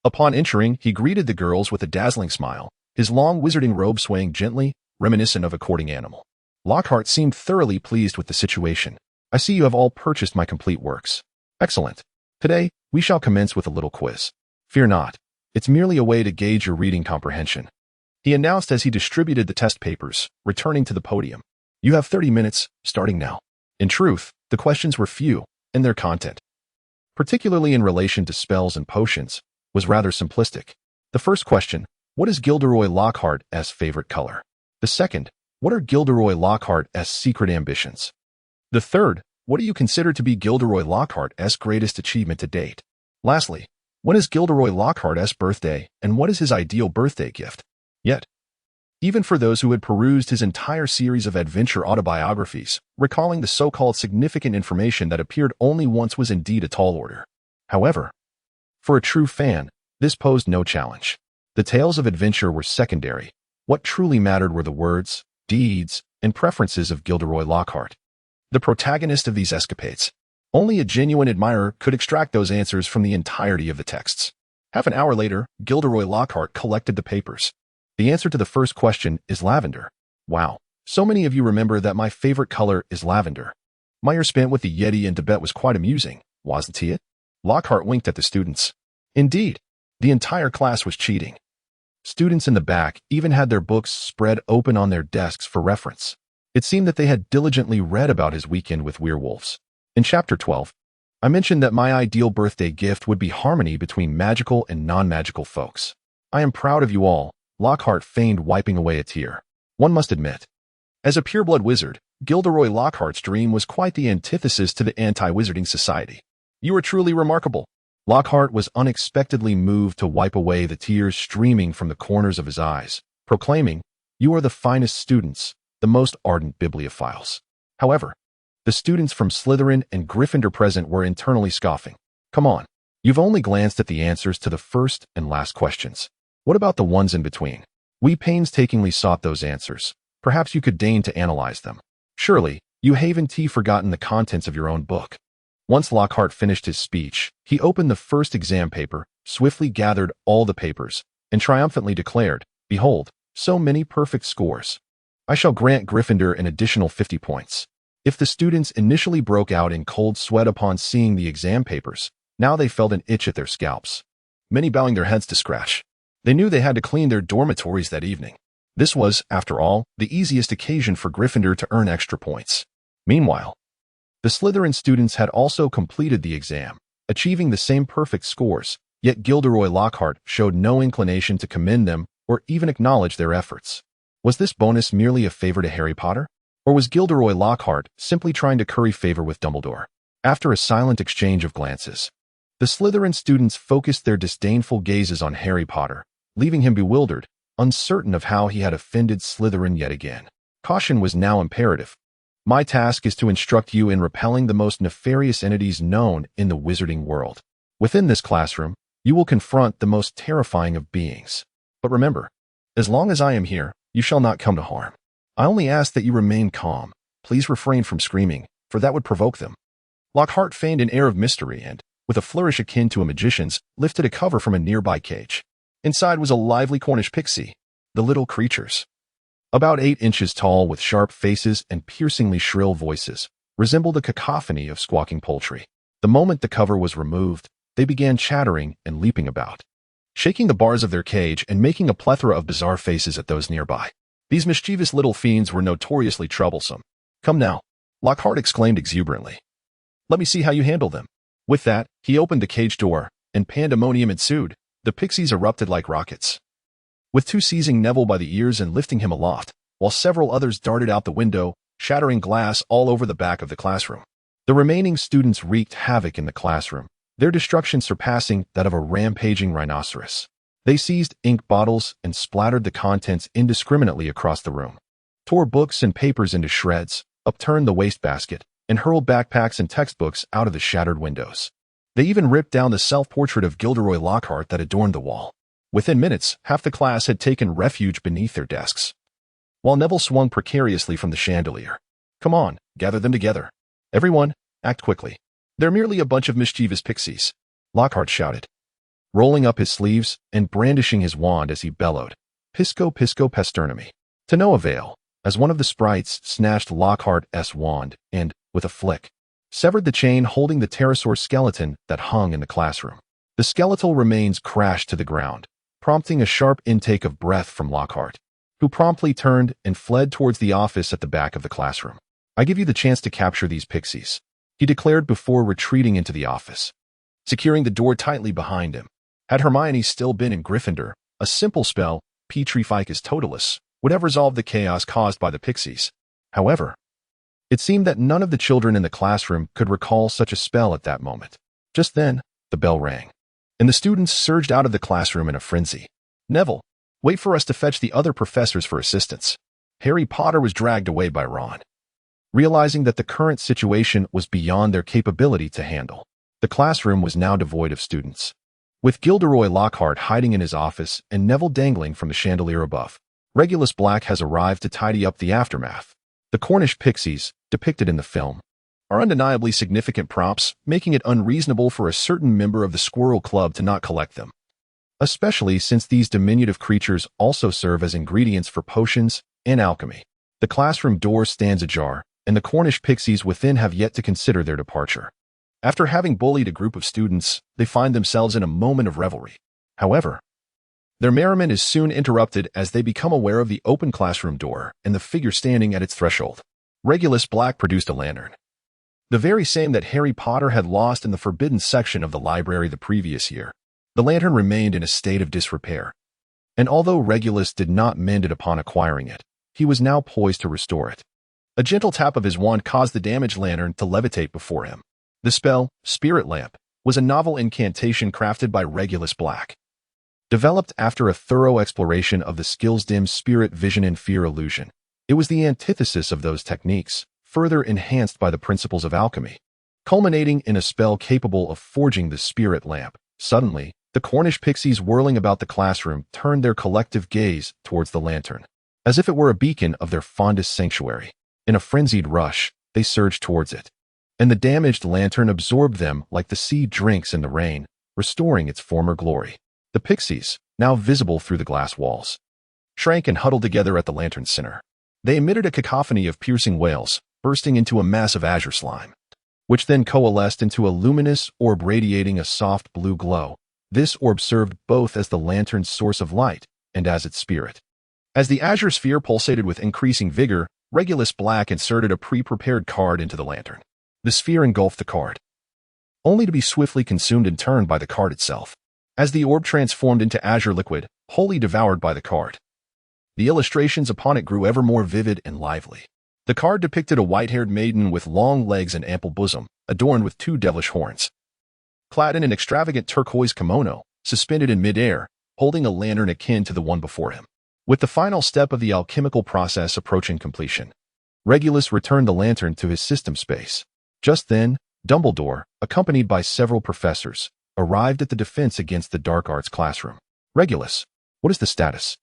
Upon entering, he greeted the girls with a dazzling smile, his long wizarding robe swaying gently, reminiscent of a courting animal. Lockhart seemed thoroughly pleased with the situation. "I see you have all purchased my complete works. Excellent. Today, we shall commence with a little quiz. Fear not. It's merely a way to gauge your reading comprehension. He announced as he distributed the test papers, returning to the podium. You have 30 minutes, starting now. In truth, the questions were few, and their content, particularly in relation to spells and potions, was rather simplistic. The first question, what is Gilderoy Lockhart's favorite color? The second, what are Gilderoy Lockhart's secret ambitions? The third, what do you consider to be Gilderoy Lockhart's greatest achievement to date? Lastly, when is Gilderoy Lockhart's birthday, and what is his ideal birthday gift? Yet, even for those who had perused his entire series of adventure autobiographies, recalling the so-called significant information that appeared only once was indeed a tall order. However, for a true fan, this posed no challenge. The tales of adventure were secondary. What truly mattered were the words, deeds, and preferences of Gilderoy Lockhart, the protagonist of these escapades. Only a genuine admirer could extract those answers from the entirety of the texts. Half an hour later, Gilderoy Lockhart collected the papers. The answer to the first question is lavender. Wow, so many of you remember that my favorite color is lavender. My year spent with the Yeti in Tibet was quite amusing, wasn't it? Lockhart winked at the students. Indeed, the entire class was cheating. Students in the back even had their books spread open on their desks for reference. It seemed that they had diligently read about his weekend with werewolves. In Chapter 12, I mentioned that my ideal birthday gift would be harmony between magical and non-magical folks. I am proud of you all, Lockhart feigned wiping away a tear. One must admit, as a pureblood wizard, Gilderoy Lockhart's dream was quite the antithesis to the anti-wizarding society. You are truly remarkable. Lockhart was unexpectedly moved to wipe away the tears streaming from the corners of his eyes, proclaiming, "You are the finest students, the most ardent bibliophiles." However, the students from Slytherin and Gryffindor present were internally scoffing. Come on, you've only glanced at the answers to the first and last questions. What about the ones in between? We painstakingly sought those answers. Perhaps you could deign to analyze them. Surely, you haven't forgotten the contents of your own book. Once Lockhart finished his speech, he opened the first exam paper, swiftly gathered all the papers, and triumphantly declared, "Behold, so many perfect scores. I shall grant Gryffindor an additional 50 points." If the students initially broke out in cold sweat upon seeing the exam papers, now they felt an itch at their scalps, many bowing their heads to scratch. They knew they had to clean their dormitories that evening. This was, after all, the easiest occasion for Gryffindor to earn extra points. Meanwhile, the Slytherin students had also completed the exam, achieving the same perfect scores, yet Gilderoy Lockhart showed no inclination to commend them or even acknowledge their efforts. Was this bonus merely a favor to Harry Potter? Or was Gilderoy Lockhart simply trying to curry favor with Dumbledore? After a silent exchange of glances, the Slytherin students focused their disdainful gazes on Harry Potter, leaving him bewildered, uncertain of how he had offended Slytherin yet again. Caution was now imperative. My task is to instruct you in repelling the most nefarious entities known in the wizarding world. Within this classroom, you will confront the most terrifying of beings. But remember, as long as I am here, you shall not come to harm. I only ask that you remain calm. Please refrain from screaming, for that would provoke them. Lockhart feigned an air of mystery and, with a flourish akin to a magician's, lifted a cover from a nearby cage. Inside was a lively Cornish pixie, the little creatures, about 8 inches tall with sharp faces and piercingly shrill voices, resembled a cacophony of squawking poultry. The moment the cover was removed, they began chattering and leaping about, shaking the bars of their cage and making a plethora of bizarre faces at those nearby. These mischievous little fiends were notoriously troublesome. "Come now," Lockhart exclaimed exuberantly. "Let me see how you handle them." With that, he opened the cage door, and pandemonium ensued. The pixies erupted like rockets, with 2 seizing Neville by the ears and lifting him aloft, while several others darted out the window, shattering glass all over the back of the classroom. The remaining students wreaked havoc in the classroom, their destruction surpassing that of a rampaging rhinoceros. They seized ink bottles and splattered the contents indiscriminately across the room, tore books and papers into shreds, upturned the wastebasket, and hurled backpacks and textbooks out of the shattered windows. They even ripped down the self-portrait of Gilderoy Lockhart that adorned the wall. Within minutes, half the class had taken refuge beneath their desks, while Neville swung precariously from the chandelier. "Come on, gather them together. Everyone, act quickly. They're merely a bunch of mischievous pixies," Lockhart shouted, rolling up his sleeves and brandishing his wand as he bellowed, "Pisco pisco pasternami." To no avail, as one of the sprites snatched Lockhart's wand and, with a flick, severed the chain holding the pterosaur skeleton that hung in the classroom. The skeletal remains crashed to the ground, prompting a sharp intake of breath from Lockhart, who promptly turned and fled towards the office at the back of the classroom. "I give you the chance to capture these pixies," he declared before retreating into the office, securing the door tightly behind him. Had Hermione still been in Gryffindor, a simple spell, Petrificus Totalis, would have resolved the chaos caused by the pixies. However, it seemed that none of the children in the classroom could recall such a spell at that moment. Just then, the bell rang, and the students surged out of the classroom in a frenzy. "Neville, wait for us to fetch the other professors for assistance." Harry Potter was dragged away by Ron, realizing that the current situation was beyond their capability to handle. The classroom was now devoid of students, with Gilderoy Lockhart hiding in his office and Neville dangling from the chandelier above. Regulus Black has arrived to tidy up the aftermath. The Cornish pixies, depicted in the film, are undeniably significant props, making it unreasonable for a certain member of the Squirrel Club to not collect them, especially since these diminutive creatures also serve as ingredients for potions and alchemy. The classroom door stands ajar, and the Cornish pixies within have yet to consider their departure. After having bullied a group of students, they find themselves in a moment of revelry. However, their merriment is soon interrupted as they become aware of the open classroom door and the figure standing at its threshold. Regulus Black produced a lantern, the very same that Harry Potter had lost in the forbidden section of the library the previous year. The lantern remained in a state of disrepair, and although Regulus did not mend it upon acquiring it, he was now poised to restore it. A gentle tap of his wand caused the damaged lantern to levitate before him. The spell, Spirit Lamp, was a novel incantation crafted by Regulus Black, developed after a thorough exploration of the skills dim spirit vision and fear illusion. It was the antithesis of those techniques, further enhanced by the principles of alchemy, culminating in a spell capable of forging the Spirit Lamp. Suddenly, the Cornish pixies whirling about the classroom turned their collective gaze towards the lantern, as if it were a beacon of their fondest sanctuary. In a frenzied rush, they surged towards it, and the damaged lantern absorbed them like the sea drinks in the rain, restoring its former glory. The pixies, now visible through the glass walls, shrank and huddled together at the lantern's center. They emitted a cacophony of piercing wails, bursting into a mass of azure slime, which then coalesced into a luminous orb radiating a soft blue glow. This orb served both as the lantern's source of light and as its spirit. As the azure sphere pulsated with increasing vigor, Regulus Black inserted a pre-prepared card into the lantern. The sphere engulfed the card, only to be swiftly consumed in turn by the card itself, as the orb transformed into azure liquid, wholly devoured by the card. The illustrations upon it grew ever more vivid and lively. The card depicted a white-haired maiden with long legs and ample bosom, adorned with two devilish horns, clad in an extravagant turquoise kimono, suspended in mid-air, holding a lantern akin to the one before him. With the final step of the alchemical process approaching completion, Regulus returned the lantern to his system space. Just then, Dumbledore, accompanied by several professors, arrived at the Defense Against the Dark Arts classroom. "Regulus, what is the status?"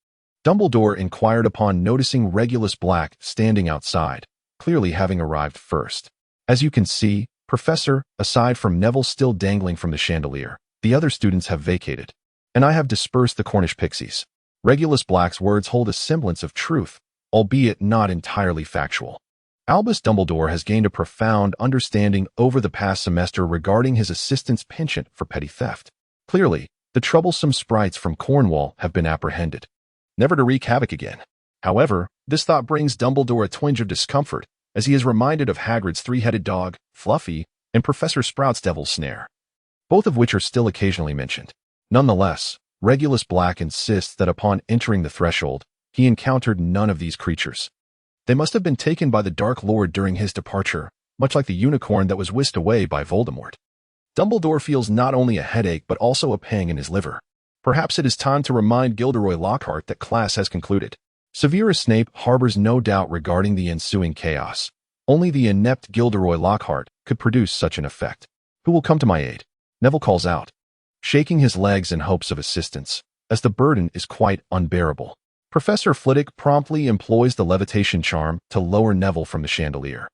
Dumbledore inquired upon noticing Regulus Black standing outside, clearly having arrived first. "As you can see, Professor, aside from Neville still dangling from the chandelier, the other students have vacated, and I have dispersed the Cornish pixies." Regulus Black's words hold a semblance of truth, albeit not entirely factual. Albus Dumbledore has gained a profound understanding over the past semester regarding his assistant's penchant for petty theft. Clearly, the troublesome sprites from Cornwall have been apprehended, never to wreak havoc again. However, this thought brings Dumbledore a twinge of discomfort, as he is reminded of Hagrid's three-headed dog, Fluffy, and Professor Sprout's devil's snare, both of which are still occasionally mentioned. Nonetheless, Regulus Black insists that upon entering the threshold, he encountered none of these creatures. They must have been taken by the Dark Lord during his departure, much like the unicorn that was whisked away by Voldemort. Dumbledore feels not only a headache but also a pang in his liver. Perhaps it is time to remind Gilderoy Lockhart that class has concluded. Severus Snape harbors no doubt regarding the ensuing chaos. Only the inept Gilderoy Lockhart could produce such an effect. "Who will come to my aid?" Neville calls out, shaking his legs in hopes of assistance, as the burden is quite unbearable. Professor Flitwick promptly employs the levitation charm to lower Neville from the chandelier,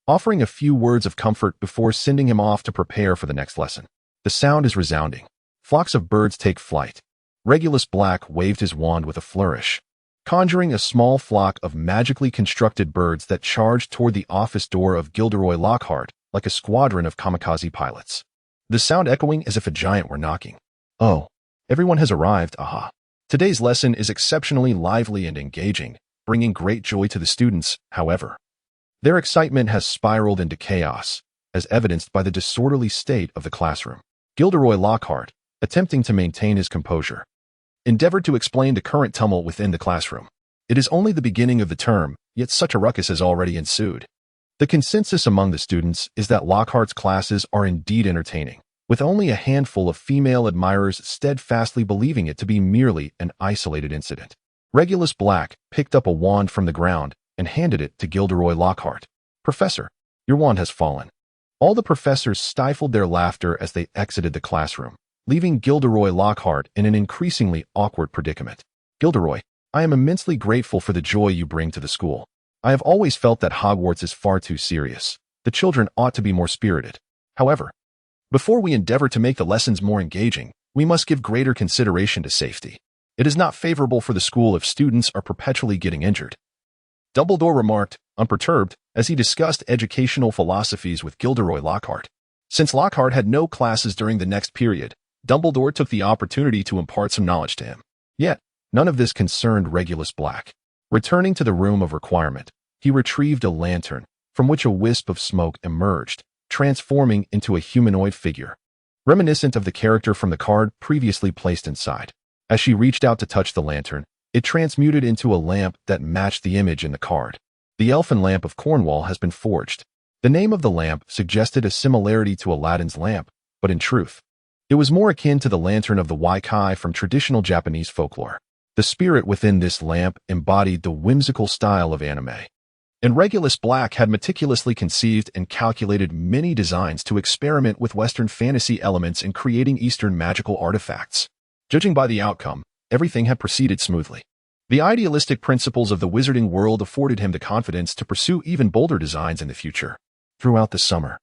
offering a few words of comfort before sending him off to prepare for the next lesson. The sound is resounding. Flocks of birds take flight. Regulus Black waved his wand with a flourish, conjuring a small flock of magically constructed birds that charged toward the office door of Gilderoy Lockhart like a squadron of kamikaze pilots. The sound echoing as if a giant were knocking. Oh, everyone has arrived, aha. Today's lesson is exceptionally lively and engaging, bringing great joy to the students, however. Their excitement has spiraled into chaos, as evidenced by the disorderly state of the classroom. Gilderoy Lockhart, attempting to maintain his composure, endeavored to explain the current tumult within the classroom. It is only the beginning of the term, yet such a ruckus has already ensued. The consensus among the students is that Lockhart's classes are indeed entertaining, with only a handful of female admirers steadfastly believing it to be merely an isolated incident. Regulus Black picked up a wand from the ground and handed it to Gilderoy Lockhart. "Professor, your wand has fallen." All the professors stifled their laughter as they exited the classroom, leaving Gilderoy Lockhart in an increasingly awkward predicament. "Gilderoy, I am immensely grateful for the joy you bring to the school. I have always felt that Hogwarts is far too serious. The children ought to be more spirited. However, before we endeavor to make the lessons more engaging, we must give greater consideration to safety. It is not favorable for the school if students are perpetually getting injured." Dumbledore remarked, unperturbed, as he discussed educational philosophies with Gilderoy Lockhart. Since Lockhart had no classes during the next period, Dumbledore took the opportunity to impart some knowledge to him. Yet, none of this concerned Regulus Black. Returning to the room of requirement, he retrieved a lantern, from which a wisp of smoke emerged, transforming into a humanoid figure, reminiscent of the character from the card previously placed inside. As she reached out to touch the lantern, it transmuted into a lamp that matched the image in the card. The elfin lamp of Cornwall has been forged. The name of the lamp suggested a similarity to Aladdin's lamp, but in truth, it was more akin to the lantern of the Waikai from traditional Japanese folklore. The spirit within this lamp embodied the whimsical style of anime. And Regulus Black had meticulously conceived and calculated many designs to experiment with Western fantasy elements in creating Eastern magical artifacts. Judging by the outcome, everything had proceeded smoothly. The idealistic principles of the wizarding world afforded him the confidence to pursue even bolder designs in the future. Throughout the summer,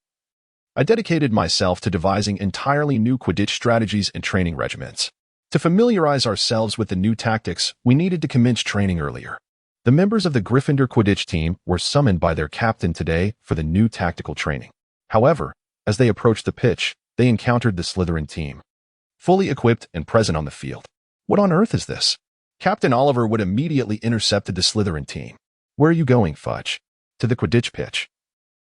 I dedicated myself to devising entirely new Quidditch strategies and training regimens. To familiarize ourselves with the new tactics, we needed to commence training earlier. The members of the Gryffindor Quidditch team were summoned by their captain today for the new tactical training. However, as they approached the pitch, they encountered the Slytherin team, fully equipped and present on the field. "What on earth is this?" Captain Oliver would immediately intercepted the Slytherin team. "Where are you going, Fudge?" "To the Quidditch pitch."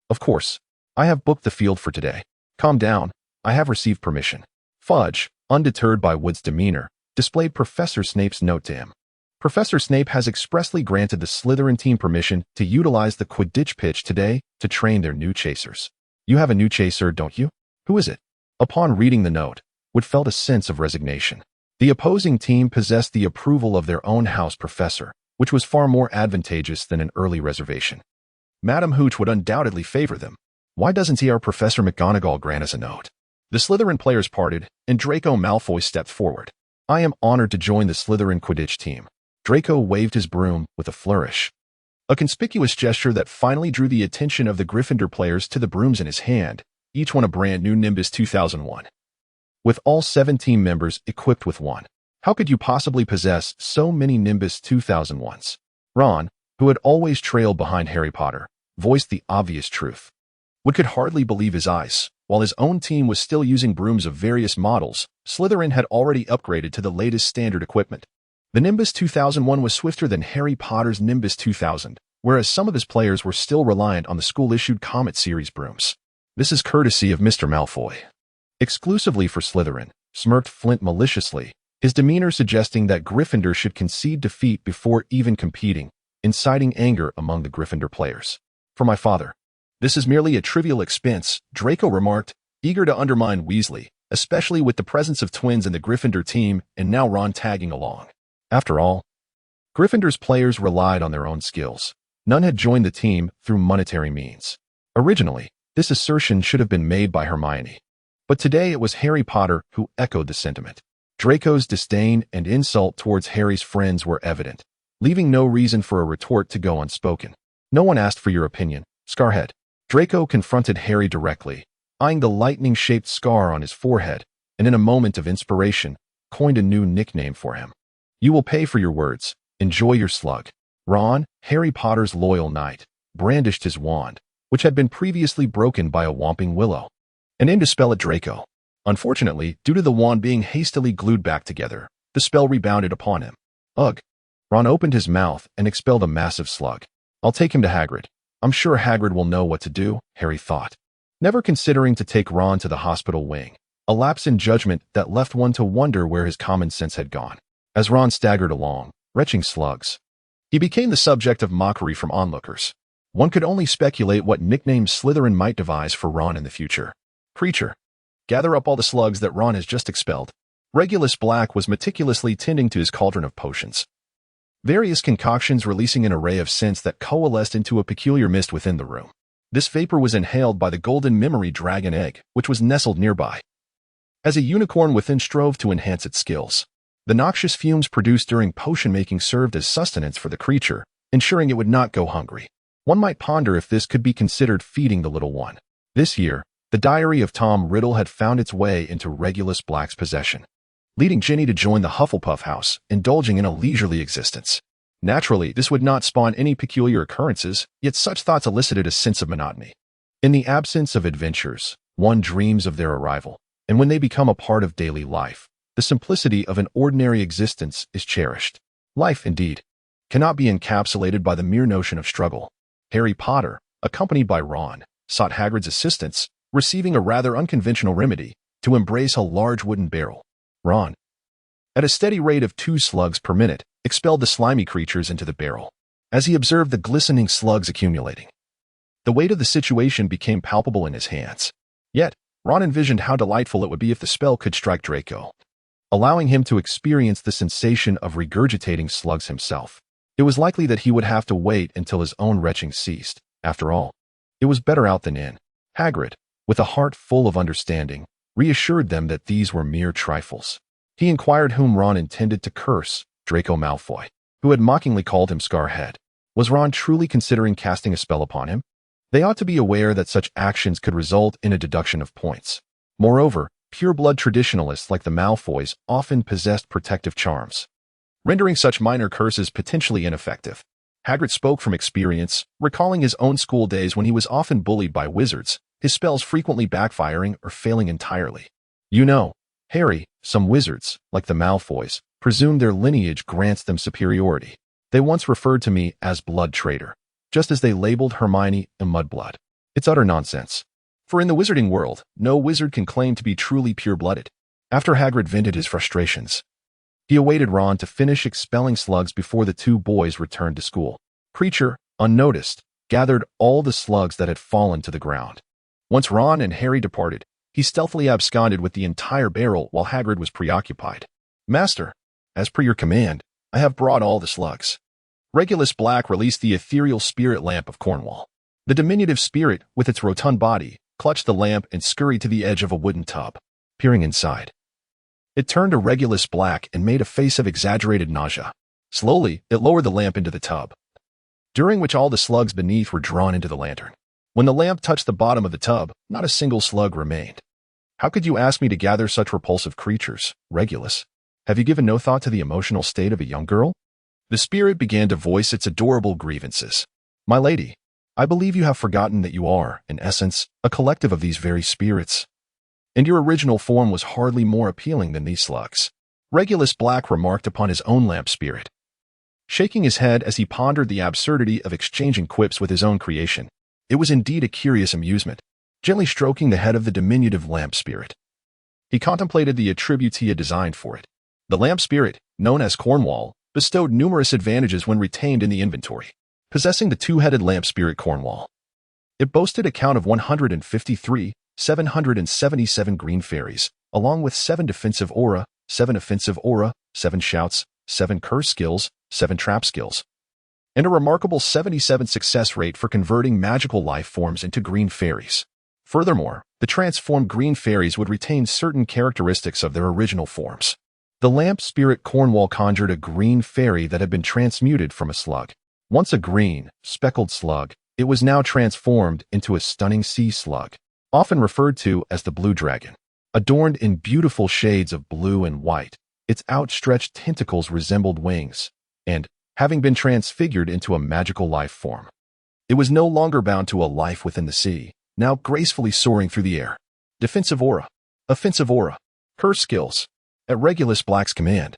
"Of course. I have booked the field for today." "Calm down. I have received permission." Fudge, undeterred by Wood's demeanor, displayed Professor Snape's note to him. Professor Snape has expressly granted the Slytherin team permission to utilize the Quidditch pitch today to train their new chasers. "You have a new chaser, don't you? Who is it?" Upon reading the note, Wood felt a sense of resignation. The opposing team possessed the approval of their own house professor, which was far more advantageous than an early reservation. Madam Hooch would undoubtedly favor them. Why doesn't our Professor McGonagall grant us a note? The Slytherin players parted, and Draco Malfoy stepped forward. "I am honored to join the Slytherin Quidditch team." Draco waved his broom with a flourish, a conspicuous gesture that finally drew the attention of the Gryffindor players to the brooms in his hand, each one a brand new Nimbus 2001. With all 7 team members equipped with one. How could you possibly possess so many Nimbus 2001s? Ron, who had always trailed behind Harry Potter, voiced the obvious truth. Wood could hardly believe his eyes. While his own team was still using brooms of various models, Slytherin had already upgraded to the latest standard equipment. The Nimbus 2001 was swifter than Harry Potter's Nimbus 2000, whereas some of his players were still reliant on the school-issued Comet Series brooms. "This is courtesy of Mr. Malfoy." Exclusively for Slytherin, smirked Flint maliciously, his demeanor suggesting that Gryffindor should concede defeat before even competing, inciting anger among the Gryffindor players. "For my father." "This is merely a trivial expense," Draco remarked, eager to undermine Weasley, especially with the presence of twins in the Gryffindor team and now Ron tagging along. After all, Gryffindor's players relied on their own skills. None had joined the team through monetary means. Originally, this assertion should have been made by Hermione. But today it was Harry Potter who echoed the sentiment. Draco's disdain and insult towards Harry's friends were evident, leaving no reason for a retort to go unspoken. "No one asked for your opinion, Scarhead." Draco confronted Harry directly, eyeing the lightning-shaped scar on his forehead, and in a moment of inspiration, coined a new nickname for him. "You will pay for your words. Enjoy your slug." Ron, Harry Potter's loyal knight, brandished his wand, which had been previously broken by a whomping willow, and aimed to spell at Draco. Unfortunately, due to the wand being hastily glued back together, the spell rebounded upon him. Ugh! Ron opened his mouth and expelled a massive slug. I'll take him to Hagrid. I'm sure Hagrid will know what to do, Harry thought, never considering to take Ron to the hospital wing, a lapse in judgment that left one to wonder where his common sense had gone. As Ron staggered along, retching slugs, he became the subject of mockery from onlookers. One could only speculate what nickname Slytherin might devise for Ron in the future. Creature, gather up all the slugs that Ron has just expelled. Regulus Black was meticulously tending to his cauldron of potions, various concoctions releasing an array of scents that coalesced into a peculiar mist within the room. This vapor was inhaled by the golden memory dragon egg, which was nestled nearby. As a unicorn within strove to enhance its skills, the noxious fumes produced during potion-making served as sustenance for the creature, ensuring it would not go hungry. One might ponder if this could be considered feeding the little one. This year, the diary of Tom Riddle had found its way into Regulus Black's possession, leading Ginny to join the Hufflepuff house, indulging in a leisurely existence. Naturally, this would not spawn any peculiar occurrences, yet such thoughts elicited a sense of monotony. In the absence of adventures, one dreams of their arrival, and when they become a part of daily life, the simplicity of an ordinary existence is cherished. Life, indeed, cannot be encapsulated by the mere notion of struggle. Harry Potter, accompanied by Ron, sought Hagrid's assistance, receiving a rather unconventional remedy to embrace a large wooden barrel. Ron, at a steady rate of 2 slugs per minute, expelled the slimy creatures into the barrel. As he observed the glistening slugs accumulating, the weight of the situation became palpable in his hands. Yet, Ron envisioned how delightful it would be if the spell could strike Draco, allowing him to experience the sensation of regurgitating slugs himself. It was likely that he would have to wait until his own retching ceased. After all, it was better out than in. Hagrid, with a heart full of understanding, reassured them that these were mere trifles. He inquired whom Ron intended to curse. Draco Malfoy, who had mockingly called him Scarhead. Was Ron truly considering casting a spell upon him? They ought to be aware that such actions could result in a deduction of points. Moreover, pure-blood traditionalists like the Malfoys often possessed protective charms, rendering such minor curses potentially ineffective. Hagrid spoke from experience, recalling his own school days when he was often bullied by wizards, his spells frequently backfiring or failing entirely. You know, Harry, some wizards, like the Malfoys, presume their lineage grants them superiority. They once referred to me as Blood Traitor, just as they labeled Hermione a mudblood. It's utter nonsense. For in the wizarding world, no wizard can claim to be truly pure-blooded. After Hagrid vented his frustrations, he awaited Ron to finish expelling slugs before the 2 boys returned to school. Creature, unnoticed, gathered all the slugs that had fallen to the ground. Once Ron and Harry departed, he stealthily absconded with the entire barrel while Hagrid was preoccupied. Master, as per your command, I have brought all the slugs. Regulus Black released the ethereal spirit lamp of Cornwall. The diminutive spirit, with its rotund body, clutched the lamp and scurried to the edge of a wooden tub. Peering inside, it turned to Regulus Black and made a face of exaggerated nausea. Slowly, it lowered the lamp into the tub, during which all the slugs beneath were drawn into the lantern. When the lamp touched the bottom of the tub, not a single slug remained. How could you ask me to gather such repulsive creatures, Regulus? Have you given no thought to the emotional state of a young girl? The spirit began to voice its adorable grievances. My lady, I believe you have forgotten that you are, in essence, a collective of these very spirits. And your original form was hardly more appealing than these slugs. Regulus Black remarked upon his own lamp spirit, shaking his head as he pondered the absurdity of exchanging quips with his own creation. It was indeed a curious amusement, gently stroking the head of the diminutive lamp spirit. He contemplated the attributes he had designed for it. The lamp spirit, known as Cornwall, bestowed numerous advantages when retained in the inventory. Possessing the 2-headed lamp spirit Cornwall, it boasted a count of 153,777 green fairies, along with 7 defensive aura, 7 offensive aura, 7 shouts, 7 curse skills, 7 trap skills, and a remarkable 77% success rate for converting magical life forms into green fairies. Furthermore, the transformed green fairies would retain certain characteristics of their original forms. The lamp spirit Cornwall conjured a green fairy that had been transmuted from a slug. Once a green, speckled slug, it was now transformed into a stunning sea slug, often referred to as the blue dragon. Adorned in beautiful shades of blue and white, its outstretched tentacles resembled wings, and, having been transfigured into a magical life form, It was no longer bound to a life within the sea, now gracefully soaring through the air. Defensive aura. Offensive aura. Her skills. At Regulus Black's command,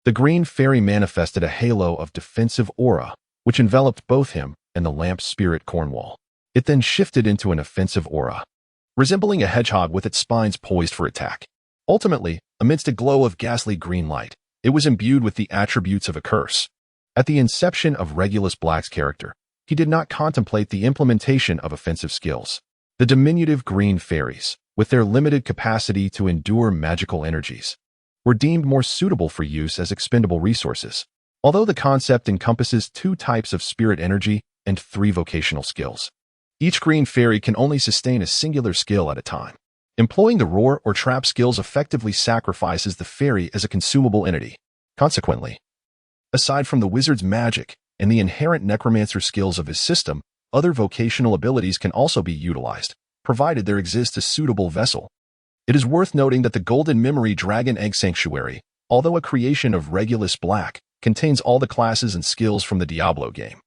the green fairy manifested a halo of defensive aura, which enveloped both him and the lamp spirit Cornwall. It then shifted into an offensive aura, resembling a hedgehog with its spines poised for attack. Ultimately, amidst a glow of ghastly green light, it was imbued with the attributes of a curse. At the inception of Regulus Black's character, he did not contemplate the implementation of offensive skills. The diminutive green fairies, with their limited capacity to endure magical energies, were deemed more suitable for use as expendable resources. Although the concept encompasses 2 types of spirit energy and 3 vocational skills, each green fairy can only sustain a singular skill at a time. Employing the roar or trap skills effectively sacrifices the fairy as a consumable entity. Consequently, aside from the wizard's magic and the inherent necromancer skills of his system, other vocational abilities can also be utilized, provided there exists a suitable vessel. It is worth noting that the Golden Memory Dragon Egg Sanctuary, although a creation of Regulus Black, contains all the classes and skills from the Diablo game.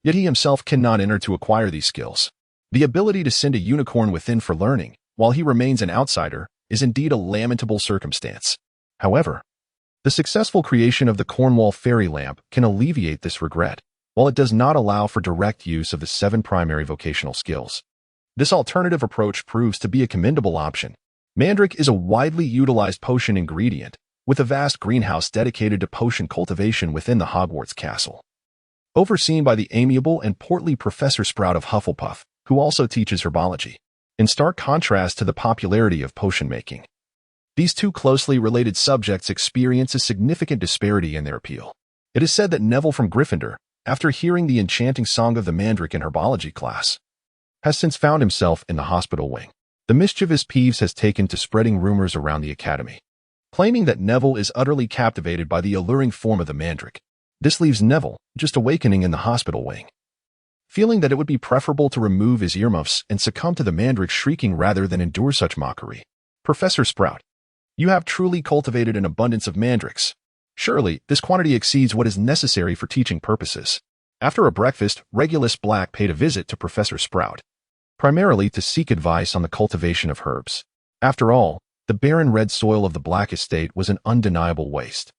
Yet he himself cannot enter to acquire these skills. The ability to send a unicorn within for learning, while he remains an outsider, is indeed a lamentable circumstance. However, the successful creation of the Cornwall Fairy Lamp can alleviate this regret, while it does not allow for direct use of the 7 primary vocational skills. This alternative approach proves to be a commendable option. Mandrake is a widely utilized potion ingredient, with a vast greenhouse dedicated to potion cultivation within the Hogwarts castle. Overseen by the amiable and portly Professor Sprout of Hufflepuff, who also teaches herbology, in stark contrast to the popularity of potion making. These 2 closely related subjects experience a significant disparity in their appeal. It is said that Neville from Gryffindor, after hearing the enchanting song of the Mandrake in herbology class, has since found himself in the hospital wing. The mischievous Peeves has taken to spreading rumors around the academy, claiming that Neville is utterly captivated by the alluring form of the Mandrake. This leaves Neville just awakening in the hospital wing, feeling that it would be preferable to remove his earmuffs and succumb to the Mandrake's shrieking rather than endure such mockery. Professor Sprout, you have truly cultivated an abundance of mandrakes. Surely, this quantity exceeds what is necessary for teaching purposes. After a breakfast, Regulus Black paid a visit to Professor Sprout, primarily to seek advice on the cultivation of herbs. After all, the barren red soil of the Black estate was an undeniable waste.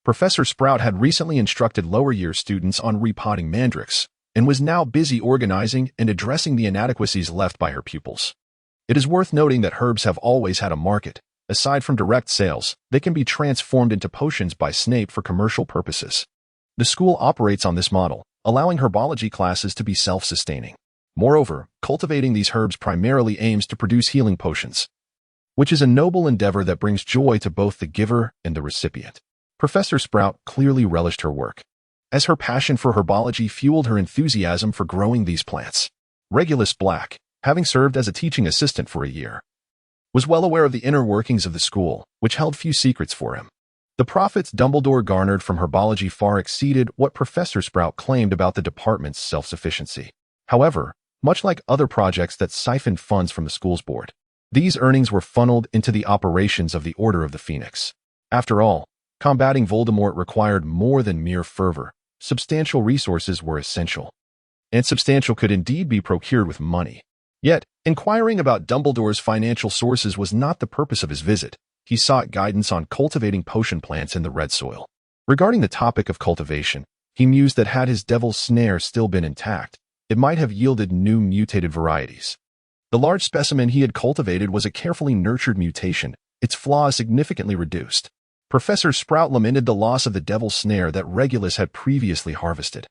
Professor Sprout had recently instructed lower-year students on repotting mandrakes, and was now busy organizing and addressing the inadequacies left by her pupils. It is worth noting that herbs have always had a market. Aside from direct sales, they can be transformed into potions by Snape for commercial purposes. The school operates on this model, allowing herbology classes to be self-sustaining. Moreover, cultivating these herbs primarily aims to produce healing potions, which is a noble endeavor that brings joy to both the giver and the recipient. Professor Sprout clearly relished her work, as her passion for herbology fueled her enthusiasm for growing these plants. Regulus Black, having served as a teaching assistant for a year, was well aware of the inner workings of the school, which held few secrets for him. The profits Dumbledore garnered from herbology far exceeded what Professor Sprout claimed about the department's self-sufficiency. However, much like other projects that siphoned funds from the school's board, these earnings were funneled into the operations of the Order of the Phoenix. After all, combating Voldemort required more than mere fervor. Substantial resources were essential, and substantial could indeed be procured with money. Yet, inquiring about Dumbledore's financial sources was not the purpose of his visit. He sought guidance on cultivating potion plants in the red soil. Regarding the topic of cultivation, he mused that had his devil's snare still been intact, it might have yielded new mutated varieties. The large specimen he had cultivated was a carefully nurtured mutation, its flaws significantly reduced. Professor Sprout lamented the loss of the devil's snare that Regulus had previously harvested,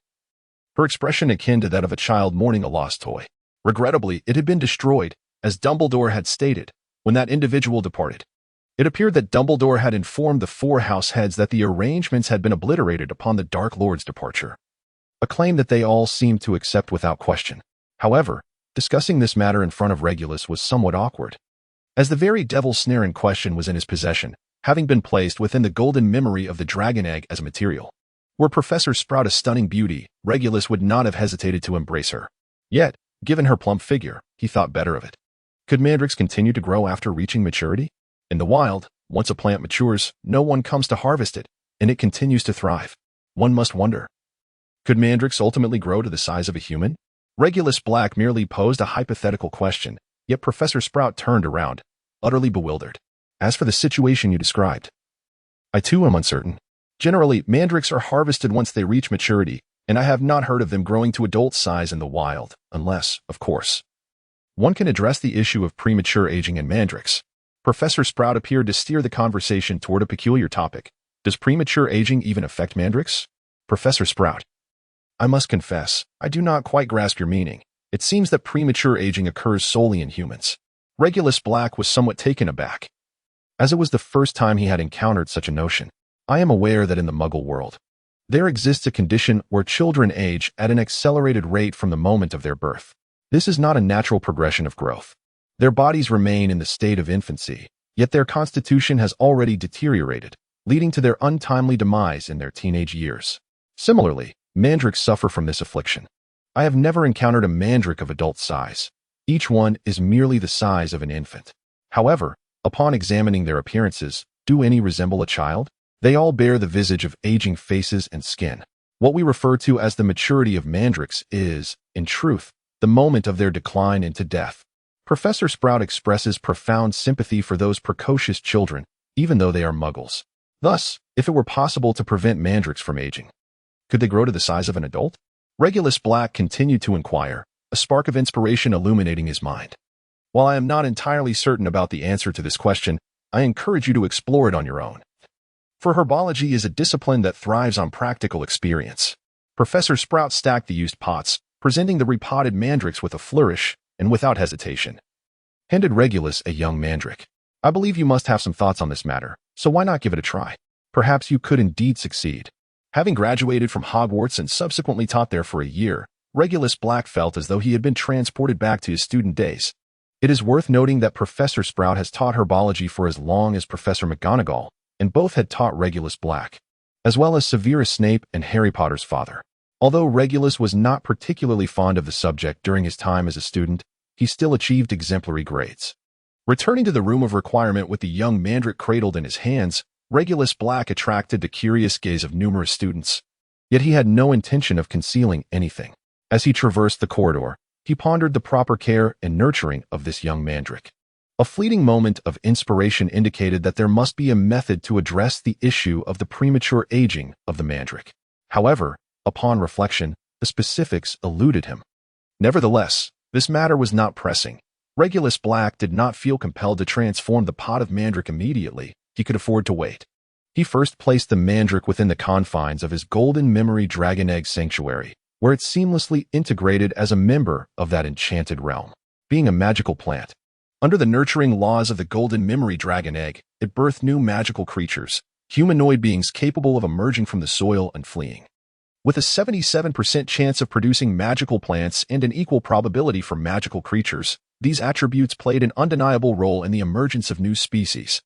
her expression akin to that of a child mourning a lost toy. Regrettably, it had been destroyed, as Dumbledore had stated, when that individual departed. It appeared that Dumbledore had informed the 4 house heads that the arrangements had been obliterated upon the Dark Lord's departure, a claim that they all seemed to accept without question. However, discussing this matter in front of Regulus was somewhat awkward, as the very devil's snare in question was in his possession, having been placed within the golden memory of the dragon egg as a material. Were Professor Sprout a stunning beauty, Regulus would not have hesitated to embrace her. Yet, given her plump figure, he thought better of it. Could mandrakes continue to grow after reaching maturity? In the wild, once a plant matures, no one comes to harvest it, and it continues to thrive. One must wonder, could mandrakes ultimately grow to the size of a human? Regulus Black merely posed a hypothetical question, yet Professor Sprout turned around, utterly bewildered. As for the situation you described, I too am uncertain. Generally, mandrakes are harvested once they reach maturity, and I have not heard of them growing to adult size in the wild, unless, of course, one can address the issue of premature aging in mandrakes. Professor Sprout appeared to steer the conversation toward a peculiar topic. Does premature aging even affect mandrakes? Professor Sprout. I must confess, I do not quite grasp your meaning. It seems that premature aging occurs solely in humans. Regulus Black was somewhat taken aback, as it was the first time he had encountered such a notion. I am aware that in the Muggle world, there exists a condition where children age at an accelerated rate from the moment of their birth. This is not a natural progression of growth. Their bodies remain in the state of infancy, yet their constitution has already deteriorated, leading to their untimely demise in their teenage years. Similarly, mandrakes suffer from this affliction. I have never encountered a mandrake of adult size. Each one is merely the size of an infant. However, upon examining their appearances, do any resemble a child? They all bear the visage of aging faces and skin. What we refer to as the maturity of mandrakes is, in truth, the moment of their decline into death. Professor Sprout expresses profound sympathy for those precocious children, even though they are muggles. Thus, if it were possible to prevent mandrakes from aging, could they grow to the size of an adult? Regulus Black continued to inquire, a spark of inspiration illuminating his mind. While I am not entirely certain about the answer to this question, I encourage you to explore it on your own. For herbology is a discipline that thrives on practical experience. Professor Sprout stacked the used pots, presenting the repotted mandrakes with a flourish and without hesitation. Handed Regulus a young mandrake. I believe you must have some thoughts on this matter, so why not give it a try? Perhaps you could indeed succeed. Having graduated from Hogwarts and subsequently taught there for a year, Regulus Black felt as though he had been transported back to his student days. It is worth noting that Professor Sprout has taught herbology for as long as Professor McGonagall, and both had taught Regulus Black, as well as Severus Snape and Harry Potter's father. Although Regulus was not particularly fond of the subject during his time as a student, he still achieved exemplary grades. Returning to the room of requirement with the young mandrake cradled in his hands, Regulus Black attracted the curious gaze of numerous students. Yet he had no intention of concealing anything. As he traversed the corridor, he pondered the proper care and nurturing of this young mandrake. A fleeting moment of inspiration indicated that there must be a method to address the issue of the premature aging of the mandrake. However, upon reflection, the specifics eluded him. Nevertheless, this matter was not pressing. Regulus Black did not feel compelled to transform the pot of mandrake immediately. He could afford to wait. He first placed the mandrake within the confines of his golden memory dragon egg sanctuary, where it seamlessly integrated as a member of that enchanted realm. Being a magical plant, under the nurturing laws of the golden memory dragon egg, it birthed new magical creatures, humanoid beings capable of emerging from the soil and fleeing. With a 77% chance of producing magical plants and an equal probability for magical creatures, these attributes played an undeniable role in the emergence of new species.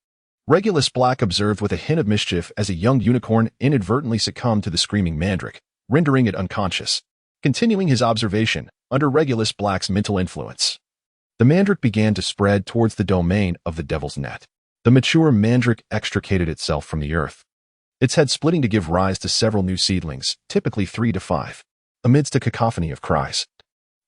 Regulus Black observed with a hint of mischief as a young unicorn inadvertently succumbed to the screaming mandrake, rendering it unconscious. Continuing his observation, under Regulus Black's mental influence, the mandrake began to spread towards the domain of the devil's net. The mature mandrake extricated itself from the earth, its head splitting to give rise to several new seedlings, typically 3 to 5. Amidst a cacophony of cries,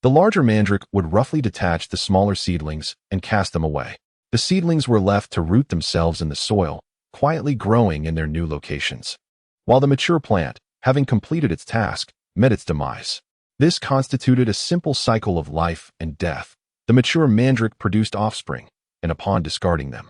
the larger mandrake would roughly detach the smaller seedlings and cast them away. The seedlings were left to root themselves in the soil, quietly growing in their new locations, while the mature plant, having completed its task, met its demise. This constituted a simple cycle of life and death. The mature mandrake produced offspring, and upon discarding them,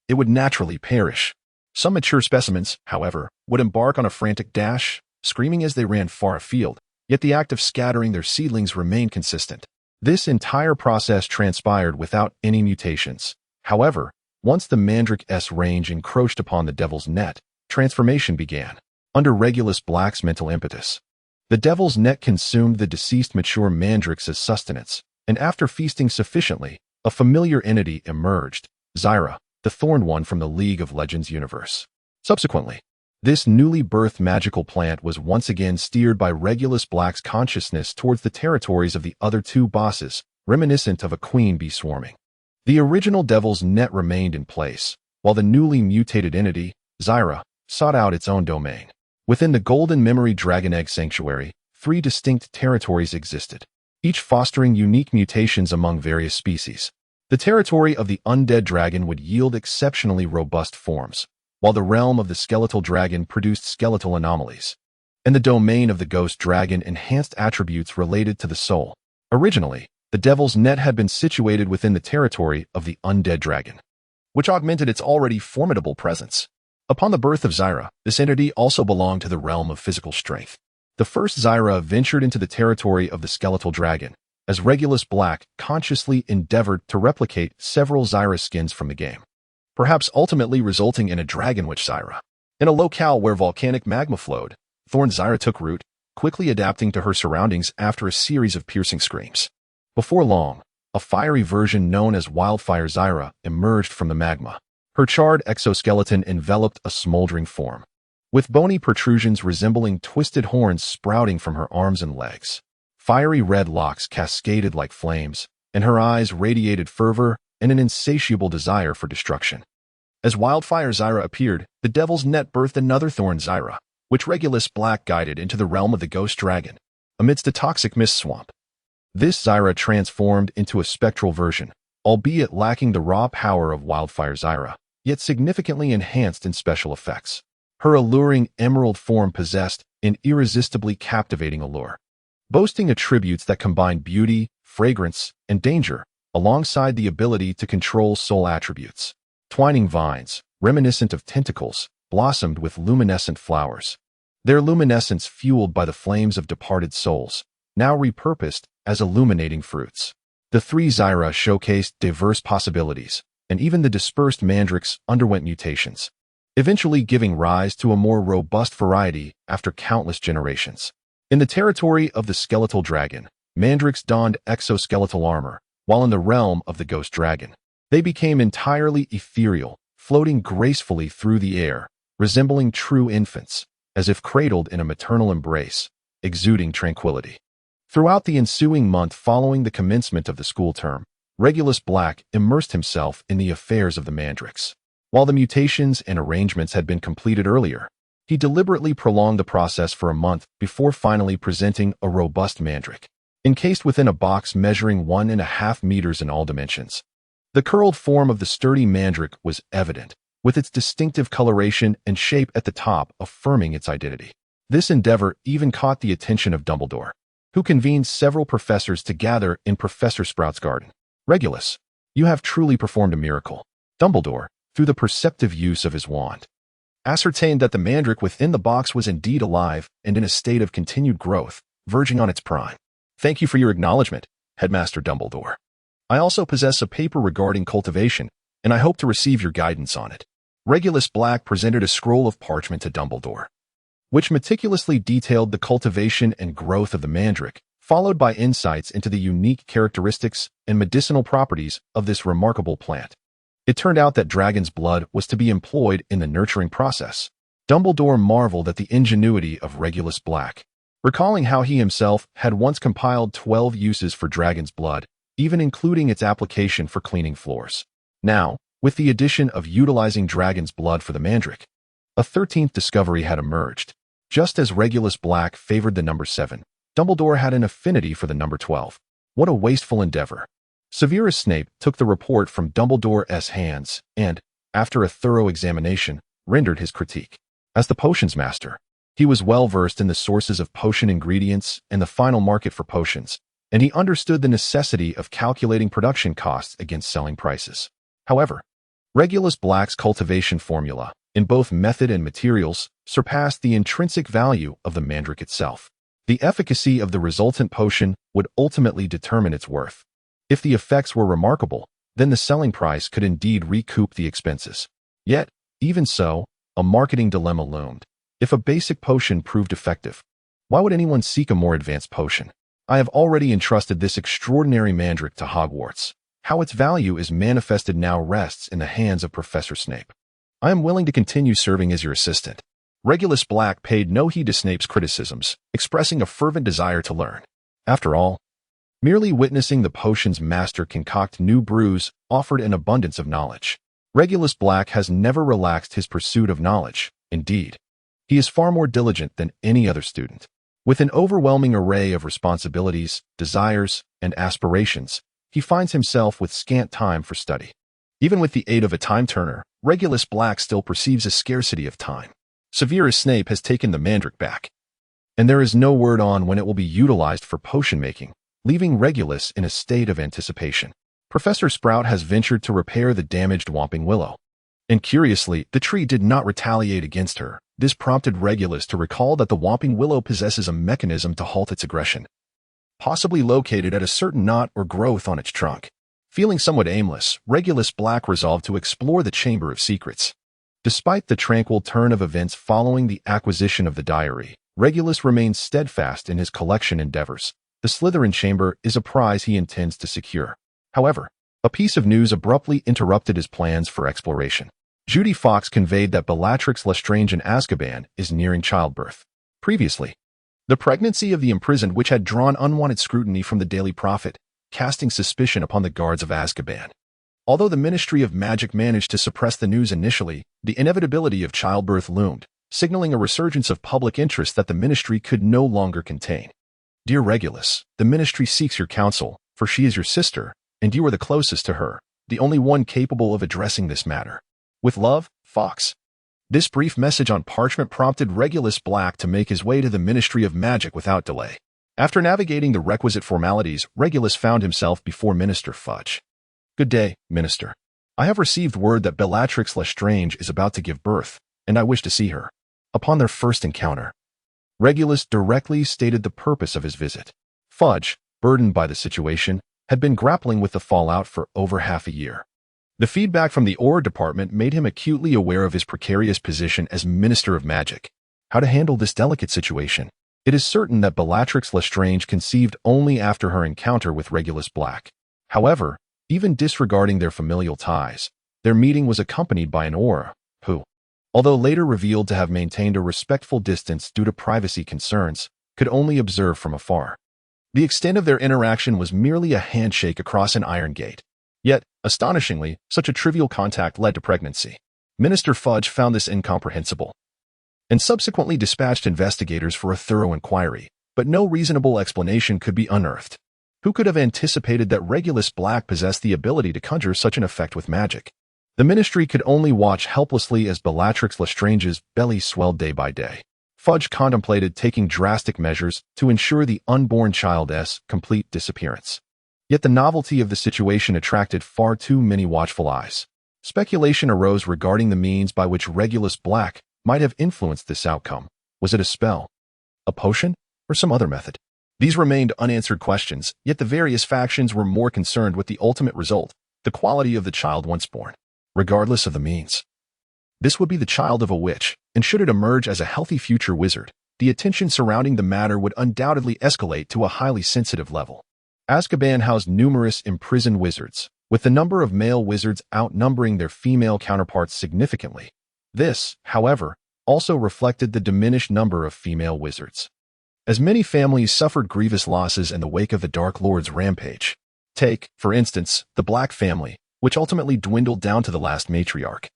it would naturally perish. Some mature specimens, however, would embark on a frantic dash, screaming as they ran far afield, yet the act of scattering their seedlings remained consistent. This entire process transpired without any mutations. However, once the mandrake's range encroached upon the devil's net, transformation began. Under Regulus Black's mental impetus, the devil's net consumed the deceased mature mandrakes as sustenance, and after feasting sufficiently, a familiar entity emerged, Zyra, the Thorned One from the League of Legends universe. Subsequently, this newly birthed magical plant was once again steered by Regulus Black's consciousness towards the territories of the other two bosses, reminiscent of a queen bee swarming. The original devil's net remained in place, while the newly mutated entity, Zyra, sought out its own domain. Within the Golden Memory Dragon Egg Sanctuary, 3 distinct territories existed. each fostering unique mutations among various species. The territory of the undead dragon would yield exceptionally robust forms, while the realm of the skeletal dragon produced skeletal anomalies. And the domain of the ghost dragon enhanced attributes related to the soul. Originally, the Devil's Net had been situated within the territory of the undead dragon, which augmented its already formidable presence. Upon the birth of Zyra, this entity also belonged to the realm of physical strength. The first Zyra ventured into the territory of the skeletal dragon, as Regulus Black consciously endeavored to replicate several Zyra skins from the game, perhaps ultimately resulting in a Dragon Witch Zyra. In a locale where volcanic magma flowed, Thorn Zyra took root, quickly adapting to her surroundings after a series of piercing screams. Before long, a fiery version known as Wildfire Zyra emerged from the magma. Her charred exoskeleton enveloped a smoldering form, with bony protrusions resembling twisted horns sprouting from her arms and legs. Fiery red locks cascaded like flames, and her eyes radiated fervor and an insatiable desire for destruction. As Wildfire Zyra appeared, the Devil's Net birthed another Thorn Zyra, which Regulus Black guided into the realm of the ghost dragon, amidst a toxic mist swamp. This Zyra transformed into a spectral version, albeit lacking the raw power of Wildfire Zyra, yet significantly enhanced in special effects. Her alluring emerald form possessed an irresistibly captivating allure, boasting attributes that combine beauty, fragrance, and danger, alongside the ability to control soul attributes. Twining vines, reminiscent of tentacles, blossomed with luminescent flowers, their luminescence fueled by the flames of departed souls, now repurposed as illuminating fruits. The three Zyra showcased diverse possibilities, and even the dispersed mandrakes underwent mutations, eventually giving rise to a more robust variety after countless generations. In the territory of the skeletal dragon, mandrakes donned exoskeletal armor, while in the realm of the ghost dragon, they became entirely ethereal, floating gracefully through the air, resembling true infants, as if cradled in a maternal embrace, exuding tranquility. Throughout the ensuing month following the commencement of the school term, Regulus Black immersed himself in the affairs of the mandrakes. While the mutations and arrangements had been completed earlier, he deliberately prolonged the process for a month before finally presenting a robust mandrake, encased within a box measuring 1.5 meters in all dimensions. The curled form of the sturdy mandrake was evident, with its distinctive coloration and shape at the top affirming its identity. This endeavor even caught the attention of Dumbledore, who convened several professors to gather in Professor Sprout's garden. Regulus, you have truly performed a miracle. Dumbledore, through the perceptive use of his wand, ascertained that the mandrake within the box was indeed alive and in a state of continued growth, verging on its prime. Thank you for your acknowledgement, Headmaster Dumbledore. I also possess a paper regarding cultivation, and I hope to receive your guidance on it. Regulus Black presented a scroll of parchment to Dumbledore, which meticulously detailed the cultivation and growth of the mandrake, followed by insights into the unique characteristics and medicinal properties of this remarkable plant. It turned out that dragon's blood was to be employed in the nurturing process. Dumbledore marveled at the ingenuity of Regulus Black, recalling how he himself had once compiled 12 uses for dragon's blood, even including its application for cleaning floors. Now, with the addition of utilizing dragon's blood for the mandrake, a 13th discovery had emerged. Just as Regulus Black favored the number 7, Dumbledore had an affinity for the number 12. What a wasteful endeavor. Severus Snape took the report from Dumbledore's hands and, after a thorough examination, rendered his critique. As the potions master, he was well versed in the sources of potion ingredients and the final market for potions, and he understood the necessity of calculating production costs against selling prices. However, Regulus Black's cultivation formula, in both method and materials, surpassed the intrinsic value of the mandrake itself. The efficacy of the resultant potion would ultimately determine its worth. If the effects were remarkable, then the selling price could indeed recoup the expenses. Yet, even so, a marketing dilemma loomed. If a basic potion proved effective, why would anyone seek a more advanced potion? I have already entrusted this extraordinary mandrake to Hogwarts. How its value is manifested now rests in the hands of Professor Snape. I am willing to continue serving as your assistant. Regulus Black paid no heed to Snape's criticisms, expressing a fervent desire to learn. After all, merely witnessing the potion's master concoct new brews offered an abundance of knowledge. Regulus Black has never relaxed his pursuit of knowledge. Indeed, he is far more diligent than any other student. With an overwhelming array of responsibilities, desires, and aspirations, he finds himself with scant time for study. Even with the aid of a time-turner, Regulus Black still perceives a scarcity of time. Severus Snape has taken the Mandrake back, and there is no word on when it will be utilized for potion-making, leaving Regulus in a state of anticipation. Professor Sprout has ventured to repair the damaged Whomping Willow. And curiously, the tree did not retaliate against her. This prompted Regulus to recall that the Whomping Willow possesses a mechanism to halt its aggression, possibly located at a certain knot or growth on its trunk. Feeling somewhat aimless, Regulus Black resolved to explore the Chamber of Secrets. Despite the tranquil turn of events following the acquisition of the diary, Regulus remains steadfast in his collection endeavors. The Slytherin chamber is a prize he intends to secure. However, a piece of news abruptly interrupted his plans for exploration. Judy Fox conveyed that Bellatrix Lestrange in Azkaban is nearing childbirth. Previously, the pregnancy of the imprisoned, which had drawn unwanted scrutiny from the Daily Prophet, casting suspicion upon the guards of Azkaban. Although the Ministry of Magic managed to suppress the news initially, the inevitability of childbirth loomed, signaling a resurgence of public interest that the ministry could no longer contain. Dear Regulus, the ministry seeks your counsel, for she is your sister, and you are the closest to her, the only one capable of addressing this matter. With love, Fox. This brief message on parchment prompted Regulus Black to make his way to the Ministry of Magic without delay. After navigating the requisite formalities, Regulus found himself before Minister Fudge. Good day, Minister. I have received word that Bellatrix Lestrange is about to give birth, and I wish to see her. Upon their first encounter, Regulus directly stated the purpose of his visit. Fudge, burdened by the situation, had been grappling with the fallout for over half a year. The feedback from the Aura Department made him acutely aware of his precarious position as Minister of Magic. How to handle this delicate situation? It is certain that Bellatrix Lestrange conceived only after her encounter with Regulus Black. However, even disregarding their familial ties, their meeting was accompanied by an Aura, who, although later revealed to have maintained a respectful distance due to privacy concerns, could only observe from afar. The extent of their interaction was merely a handshake across an iron gate. Yet, astonishingly, such a trivial contact led to pregnancy. Minister Fudge found this incomprehensible, and subsequently dispatched investigators for a thorough inquiry, but no reasonable explanation could be unearthed. Who could have anticipated that Regulus Black possessed the ability to conjure such an effect with magic? The ministry could only watch helplessly as Bellatrix Lestrange's belly swelled day by day. Fudge contemplated taking drastic measures to ensure the unborn child's complete disappearance. Yet the novelty of the situation attracted far too many watchful eyes. Speculation arose regarding the means by which Regulus Black might have influenced this outcome. Was it a spell, a potion, or some other method? These remained unanswered questions, yet the various factions were more concerned with the ultimate result, the quality of the child once born. Regardless of the means, this would be the child of a witch, and should it emerge as a healthy future wizard, the attention surrounding the matter would undoubtedly escalate to a highly sensitive level. Azkaban housed numerous imprisoned wizards, with the number of male wizards outnumbering their female counterparts significantly. This, however, also reflected the diminished number of female wizards, as many families suffered grievous losses in the wake of the Dark Lord's rampage. Take, for instance, the Black family, which ultimately dwindled down to the last matriarch,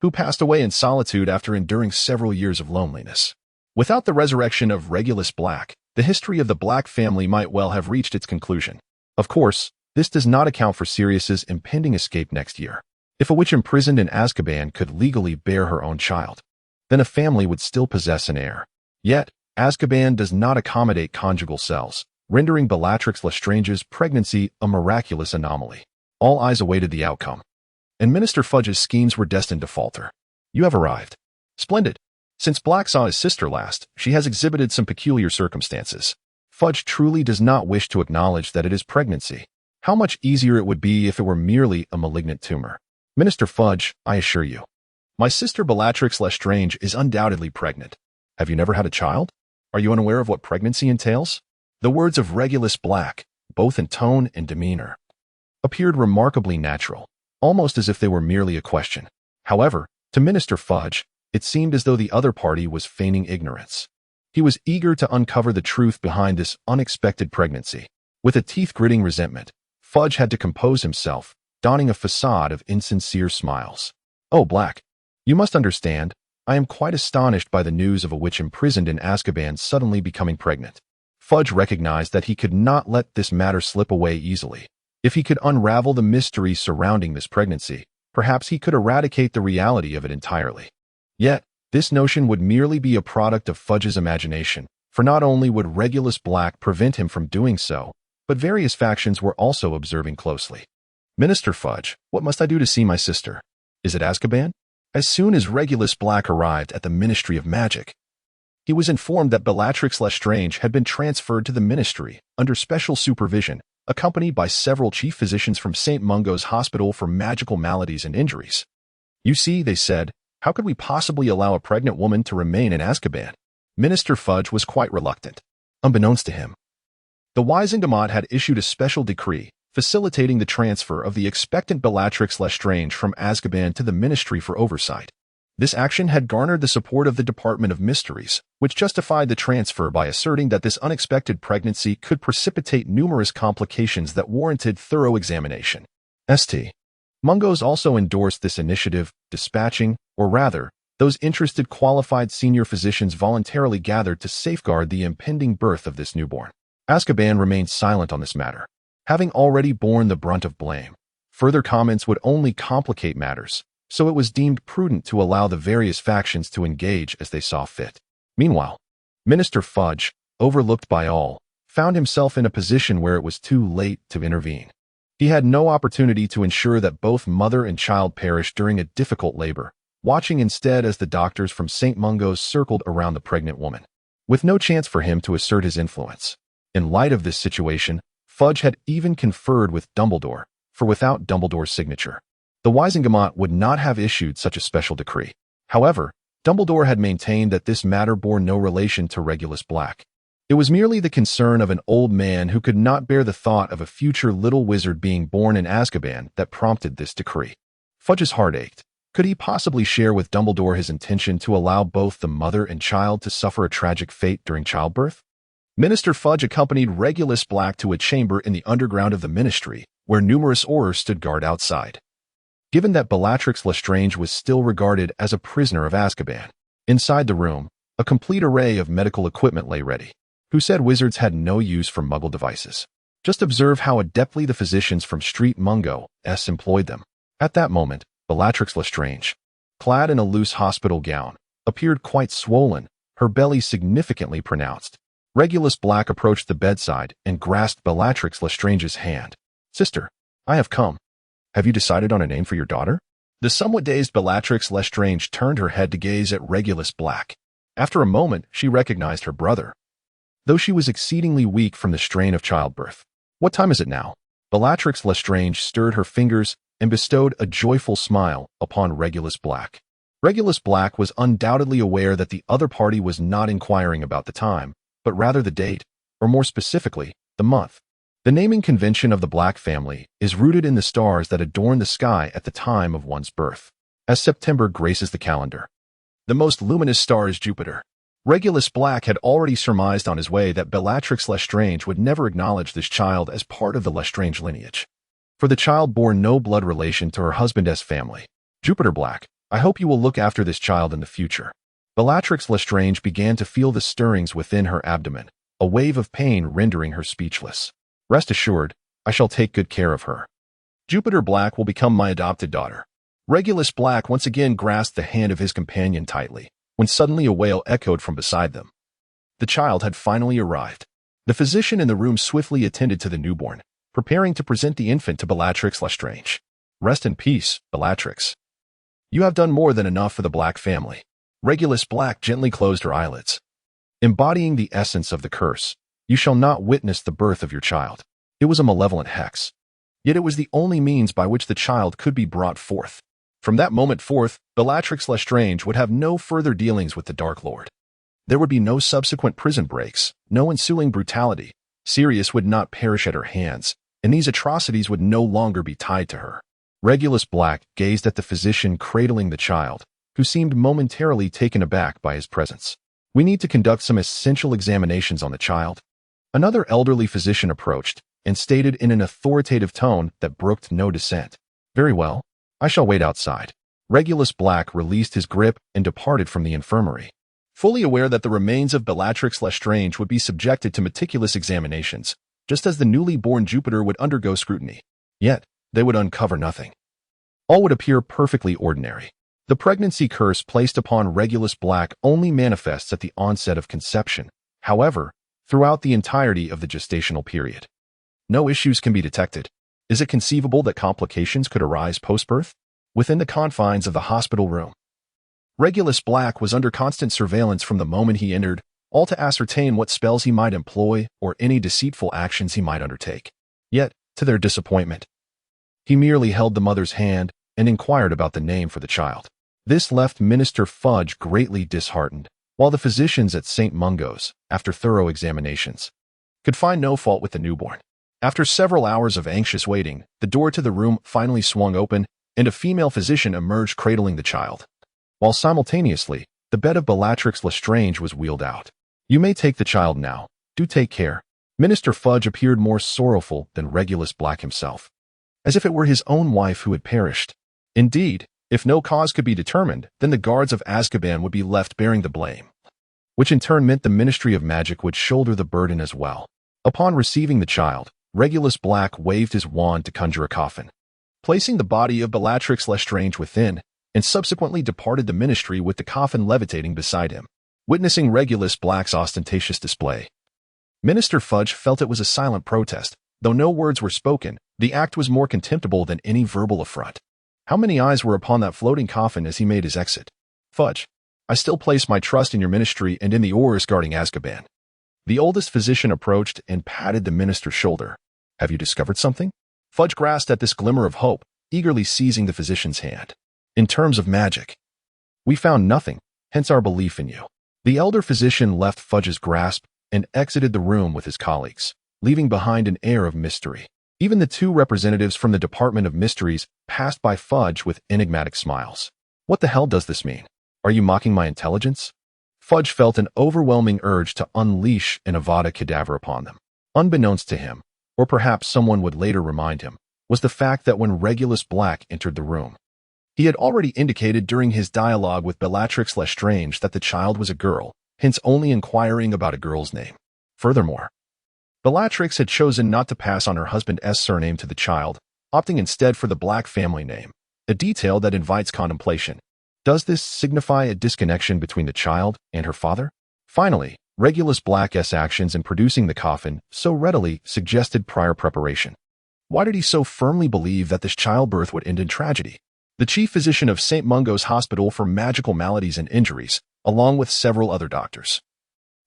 who passed away in solitude after enduring several years of loneliness. Without the resurrection of Regulus Black, the history of the Black family might well have reached its conclusion. Of course, this does not account for Sirius's impending escape next year. If a witch imprisoned in Azkaban could legally bear her own child, then a family would still possess an heir. Yet, Azkaban does not accommodate conjugal cells, rendering Bellatrix Lestrange's pregnancy a miraculous anomaly. All eyes awaited the outcome, and Minister Fudge's schemes were destined to falter. You have arrived. Splendid. Since Black saw his sister last, she has exhibited some peculiar circumstances. Fudge truly does not wish to acknowledge that it is pregnancy. How much easier it would be if it were merely a malignant tumor. Minister Fudge, I assure you, my sister Bellatrix Lestrange is undoubtedly pregnant. Have you never had a child? Are you unaware of what pregnancy entails? The words of Regulus Black, both in tone and demeanor, appeared remarkably natural, almost as if they were merely a question. However, to Minister Fudge, it seemed as though the other party was feigning ignorance. He was eager to uncover the truth behind this unexpected pregnancy. With a teeth-gritting resentment, Fudge had to compose himself, donning a facade of insincere smiles. Oh, Black, you must understand, I am quite astonished by the news of a witch imprisoned in Azkaban suddenly becoming pregnant. Fudge recognized that he could not let this matter slip away easily. If he could unravel the mystery surrounding this pregnancy, perhaps he could eradicate the reality of it entirely. Yet, this notion would merely be a product of Fudge's imagination, for not only would Regulus Black prevent him from doing so, but various factions were also observing closely. Minister Fudge, what must I do to see my sister? Is it Azkaban? As soon as Regulus Black arrived at the Ministry of Magic, he was informed that Bellatrix Lestrange had been transferred to the ministry under special supervision, accompanied by several chief physicians from St. Mungo's Hospital for Magical Maladies and Injuries. You see, they said, how could we possibly allow a pregnant woman to remain in Azkaban? Minister Fudge was quite reluctant. Unbeknownst to him, the Wizengamot had issued a special decree facilitating the transfer of the expectant Bellatrix Lestrange from Azkaban to the Ministry for oversight. This action had garnered the support of the Department of Mysteries, which justified the transfer by asserting that this unexpected pregnancy could precipitate numerous complications that warranted thorough examination. St. Mungo's also endorsed this initiative, dispatching, or rather, those interested qualified senior physicians voluntarily gathered to safeguard the impending birth of this newborn. Azkaban remained silent on this matter, having already borne the brunt of blame. Further comments would only complicate matters, so it was deemed prudent to allow the various factions to engage as they saw fit. Meanwhile, Minister Fudge, overlooked by all, found himself in a position where it was too late to intervene. He had no opportunity to ensure that both mother and child perished during a difficult labor, watching instead as the doctors from St. Mungo's circled around the pregnant woman, with no chance for him to assert his influence. In light of this situation, Fudge had even conferred with Dumbledore, for without Dumbledore's signature, the Wizengamot would not have issued such a special decree. However, Dumbledore had maintained that this matter bore no relation to Regulus Black. It was merely the concern of an old man who could not bear the thought of a future little wizard being born in Azkaban that prompted this decree. Fudge's heart ached. Could he possibly share with Dumbledore his intention to allow both the mother and child to suffer a tragic fate during childbirth? Minister Fudge accompanied Regulus Black to a chamber in the underground of the ministry, where numerous Aurors stood guard outside. Given that Bellatrix Lestrange was still regarded as a prisoner of Azkaban, inside the room, a complete array of medical equipment lay ready. Who said wizards had no use for Muggle devices? Just observe how adeptly the physicians from Street Mungo employed them. At that moment, Bellatrix Lestrange, clad in a loose hospital gown, appeared quite swollen, her belly significantly pronounced. Regulus Black approached the bedside and grasped Bellatrix Lestrange's hand. Sister, I have come. Have you decided on a name for your daughter? The somewhat dazed Bellatrix Lestrange turned her head to gaze at Regulus Black. After a moment, she recognized her brother, though she was exceedingly weak from the strain of childbirth. What time is it now? Bellatrix Lestrange stirred her fingers and bestowed a joyful smile upon Regulus Black. Regulus Black was undoubtedly aware that the other party was not inquiring about the time, but rather the date, or more specifically, the month. The naming convention of the Black family is rooted in the stars that adorn the sky at the time of one's birth. As September graces the calendar, the most luminous star is Jupiter. Regulus Black had already surmised on his way that Bellatrix Lestrange would never acknowledge this child as part of the Lestrange lineage, for the child bore no blood relation to her husband's family. Jupiter Black, I hope you will look after this child in the future. Bellatrix Lestrange began to feel the stirrings within her abdomen, a wave of pain rendering her speechless. Rest assured, I shall take good care of her. Jupiter Black will become my adopted daughter. Regulus Black once again grasped the hand of his companion tightly, when suddenly a wail echoed from beside them. The child had finally arrived. The physician in the room swiftly attended to the newborn, preparing to present the infant to Bellatrix Lestrange. Rest in peace, Bellatrix. You have done more than enough for the Black family. Regulus Black gently closed her eyelids. Embodying the essence of the curse, you shall not witness the birth of your child. It was a malevolent hex. Yet it was the only means by which the child could be brought forth. From that moment forth, Bellatrix Lestrange would have no further dealings with the Dark Lord. There would be no subsequent prison breaks, no ensuing brutality. Sirius would not perish at her hands, and these atrocities would no longer be tied to her. Regulus Black gazed at the physician cradling the child, who seemed momentarily taken aback by his presence. We need to conduct some essential examinations on the child. Another elderly physician approached and stated in an authoritative tone that brooked no dissent. Very well, I shall wait outside. Regulus Black released his grip and departed from the infirmary, fully aware that the remains of Bellatrix Lestrange would be subjected to meticulous examinations, just as the newly born Jupiter would undergo scrutiny. Yet, they would uncover nothing. All would appear perfectly ordinary. The pregnancy curse placed upon Regulus Black only manifests at the onset of conception, however, throughout the entirety of the gestational period. No issues can be detected. Is it conceivable that complications could arise post-birth? Within the confines of the hospital room, Regulus Black was under constant surveillance from the moment he entered, all to ascertain what spells he might employ or any deceitful actions he might undertake. Yet, to their disappointment, he merely held the mother's hand and inquired about the name for the child. This left Minister Fudge greatly disheartened, while the physicians at St. Mungo's, after thorough examinations, could find no fault with the newborn. After several hours of anxious waiting, the door to the room finally swung open, and a female physician emerged cradling the child, while simultaneously, the bed of Bellatrix Lestrange was wheeled out. "You may take the child now. Do take care." Minister Fudge appeared more sorrowful than Regulus Black himself, as if it were his own wife who had perished. Indeed, if no cause could be determined, then the guards of Azkaban would be left bearing the blame, which in turn meant the Ministry of Magic would shoulder the burden as well. Upon receiving the child, Regulus Black waved his wand to conjure a coffin, placing the body of Bellatrix Lestrange within, and subsequently departed the ministry with the coffin levitating beside him. Witnessing Regulus Black's ostentatious display, Minister Fudge felt it was a silent protest. Though no words were spoken, the act was more contemptible than any verbal affront. How many eyes were upon that floating coffin as he made his exit? "Fudge, I still place my trust in your ministry and in the Aurors guarding Azkaban." The oldest physician approached and patted the minister's shoulder. "Have you discovered something?" Fudge grasped at this glimmer of hope, eagerly seizing the physician's hand. "In terms of magic, we found nothing, hence our belief in you." The elder physician left Fudge's grasp and exited the room with his colleagues, leaving behind an air of mystery. Even the two representatives from the Department of Mysteries passed by Fudge with enigmatic smiles. "What the hell does this mean? Are you mocking my intelligence?" Fudge felt an overwhelming urge to unleash an Avada Kedavra upon them. Unbeknownst to him, or perhaps someone would later remind him, was the fact that when Regulus Black entered the room, he had already indicated during his dialogue with Bellatrix Lestrange that the child was a girl, hence only inquiring about a girl's name. Furthermore, Bellatrix had chosen not to pass on her husband's surname to the child, opting instead for the Black family name, a detail that invites contemplation. Does this signify a disconnection between the child and her father? Finally, Regulus Black's actions in producing the coffin so readily suggested prior preparation. Why did he so firmly believe that this childbirth would end in tragedy? The chief physician of St. Mungo's Hospital for Magical Maladies and Injuries, along with several other doctors,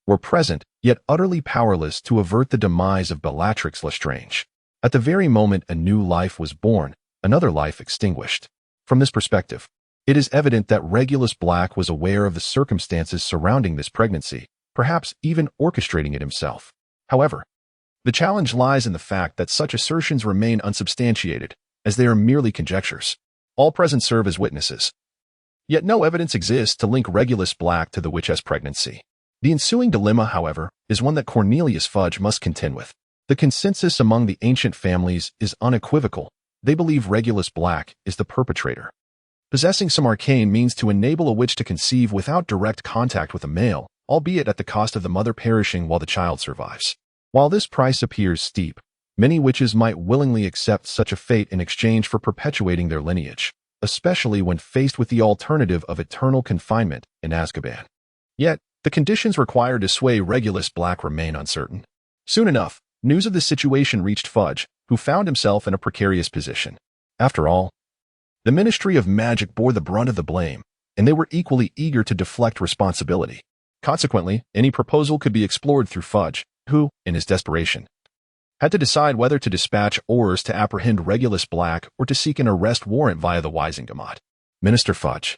were present, yet utterly powerless to avert the demise of Bellatrix Lestrange. At the very moment a new life was born, another life extinguished. From this perspective, it is evident that Regulus Black was aware of the circumstances surrounding this pregnancy, perhaps even orchestrating it himself. However, the challenge lies in the fact that such assertions remain unsubstantiated, as they are merely conjectures. All present serve as witnesses. Yet no evidence exists to link Regulus Black to the witch's pregnancy. The ensuing dilemma, however, is one that Cornelius Fudge must contend with. The consensus among the ancient families is unequivocal. They believe Regulus Black is the perpetrator, possessing some arcane means to enable a witch to conceive without direct contact with a male, albeit at the cost of the mother perishing while the child survives. While this price appears steep, many witches might willingly accept such a fate in exchange for perpetuating their lineage, especially when faced with the alternative of eternal confinement in Azkaban. Yet, the conditions required to sway Regulus Black remain uncertain. Soon enough, news of the situation reached Fudge, who found himself in a precarious position. After all, the Ministry of Magic bore the brunt of the blame, and they were equally eager to deflect responsibility. Consequently, any proposal could be explored through Fudge, who, in his desperation, had to decide whether to dispatch Aurors to apprehend Regulus Black or to seek an arrest warrant via the Wisengamot. Minister Fudge,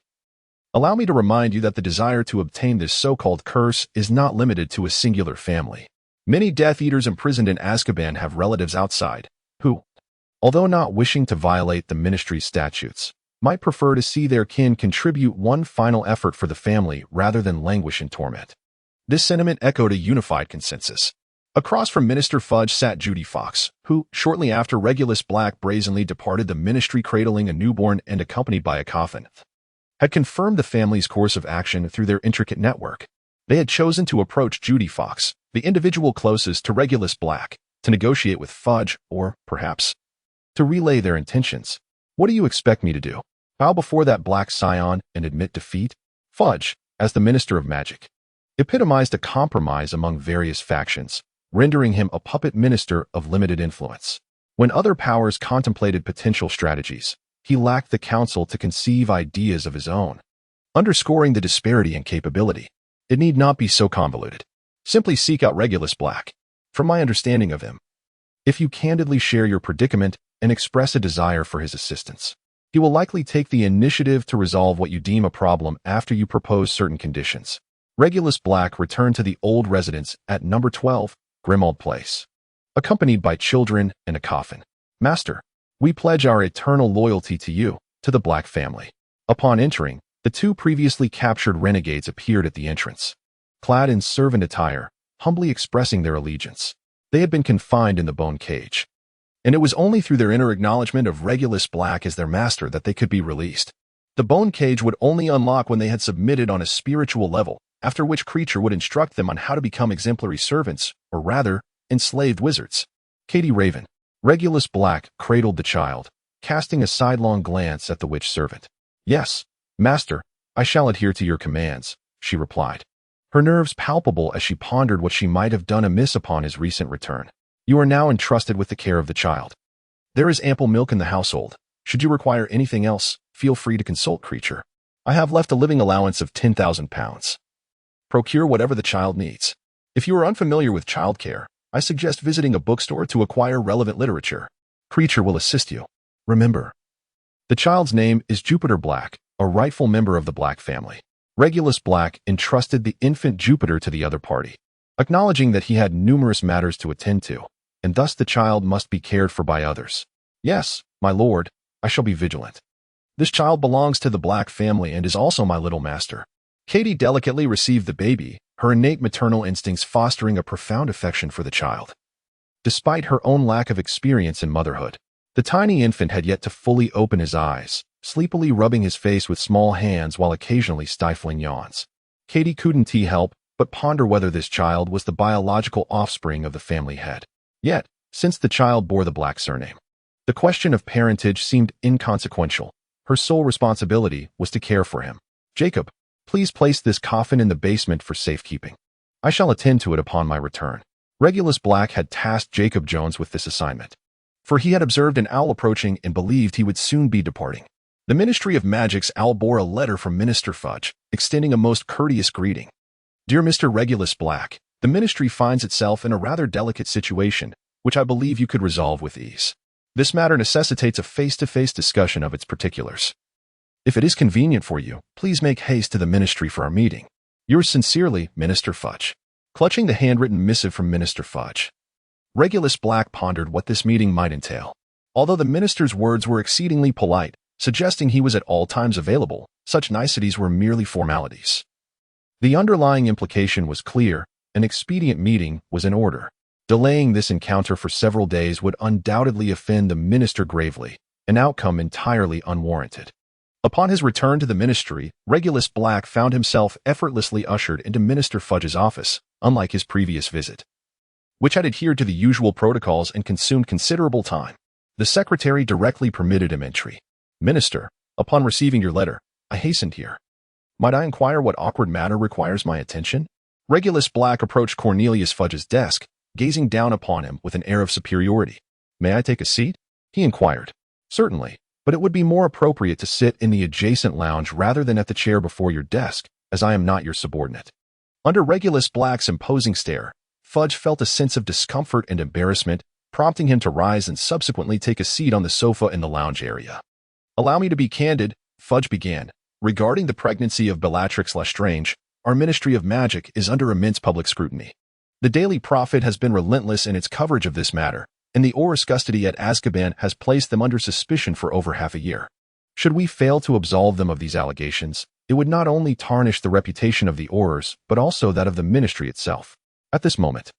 allow me to remind you that the desire to obtain this so-called curse is not limited to a singular family. Many Death Eaters imprisoned in Azkaban have relatives outside, who, although not wishing to violate the Ministry's statutes, might prefer to see their kin contribute one final effort for the family rather than languish in torment. This sentiment echoed a unified consensus. Across from Minister Fudge sat Judy Fox, who, shortly after Regulus Black brazenly departed the ministry cradling a newborn and accompanied by a coffin, had confirmed the family's course of action through their intricate network. They had chosen to approach Judy Fox, the individual closest to Regulus Black, to negotiate with Fudge, or, perhaps, to relay their intentions. What do you expect me to do? Bow before that black scion and admit defeat? Fudge, as the Minister of Magic, epitomized a compromise among various factions, rendering him a puppet minister of limited influence. When other powers contemplated potential strategies, he lacked the counsel to conceive ideas of his own, underscoring the disparity in capability. It need not be so convoluted. Simply seek out Regulus Black. From my understanding of him, if you candidly share your predicament and express a desire for his assistance, he will likely take the initiative to resolve what you deem a problem after you propose certain conditions. Regulus Black returned to the old residence at number 12, Grimmauld Place, accompanied by children and a coffin. Master, we pledge our eternal loyalty to you, to the Black family. Upon entering, the two previously captured renegades appeared at the entrance, clad in servant attire, humbly expressing their allegiance. They had been confined in the bone cage, and it was only through their inner acknowledgement of Regulus Black as their master that they could be released. The bone cage would only unlock when they had submitted on a spiritual level, after which creature would instruct them on how to become exemplary servants, or rather, enslaved wizards. Katie Raven. Regulus Black cradled the child, casting a sidelong glance at the witch servant. Yes, master, I shall adhere to your commands, she replied, her nerves palpable as she pondered what she might have done amiss upon his recent return. You are now entrusted with the care of the child. There is ample milk in the household. Should you require anything else, feel free to consult creature. I have left a living allowance of 10,000 pounds. Procure whatever the child needs. If you are unfamiliar with childcare, I suggest visiting a bookstore to acquire relevant literature. Creature will assist you. Remember, the child's name is Jupiter Black, a rightful member of the Black family. Regulus Black entrusted the infant Jupiter to the other party, acknowledging that he had numerous matters to attend to, and thus the child must be cared for by others. Yes, my lord, I shall be vigilant. This child belongs to the Black family and is also my little master. Katie delicately received the baby, her innate maternal instincts fostering a profound affection for the child. Despite her own lack of experience in motherhood, the tiny infant had yet to fully open his eyes, sleepily rubbing his face with small hands while occasionally stifling yawns. Katie couldn't help but ponder whether this child was the biological offspring of the family head. Yet, since the child bore the Black surname, the question of parentage seemed inconsequential. Her sole responsibility was to care for him. Jacob, please place this coffin in the basement for safekeeping. I shall attend to it upon my return. Regulus Black had tasked Jacob Jones with this assignment, for he had observed an owl approaching and believed he would soon be departing. The Ministry of Magic's owl bore a letter from Minister Fudge, extending a most courteous greeting. Dear Mr. Regulus Black, the Ministry finds itself in a rather delicate situation, which I believe you could resolve with ease. This matter necessitates a face-to-face discussion of its particulars. If it is convenient for you, please make haste to the Ministry for our meeting. Yours sincerely, Minister Fudge. Clutching the handwritten missive from Minister Fudge, Regulus Black pondered what this meeting might entail. Although the minister's words were exceedingly polite, suggesting he was at all times available, such niceties were merely formalities. The underlying implication was clear: an expedient meeting was in order. Delaying this encounter for several days would undoubtedly offend the minister gravely, an outcome entirely unwarranted. Upon his return to the ministry, Regulus Black found himself effortlessly ushered into Minister Fudge's office, unlike his previous visit, which had adhered to the usual protocols and consumed considerable time. The secretary directly permitted him entry. Minister, upon receiving your letter, I hastened here. Might I inquire what awkward matter requires my attention? Regulus Black approached Cornelius Fudge's desk, gazing down upon him with an air of superiority. May I take a seat? He inquired. Certainly, but it would be more appropriate to sit in the adjacent lounge rather than at the chair before your desk, as I am not your subordinate. Under Regulus Black's imposing stare, Fudge felt a sense of discomfort and embarrassment, prompting him to rise and subsequently take a seat on the sofa in the lounge area. Allow me to be candid, Fudge began. Regarding the pregnancy of Bellatrix Lestrange, our Ministry of Magic is under immense public scrutiny. The Daily Prophet has been relentless in its coverage of this matter, and the Auror's custody at Azkaban has placed them under suspicion for over half a year. Should we fail to absolve them of these allegations, it would not only tarnish the reputation of the Aurors, but also that of the ministry itself. At this moment,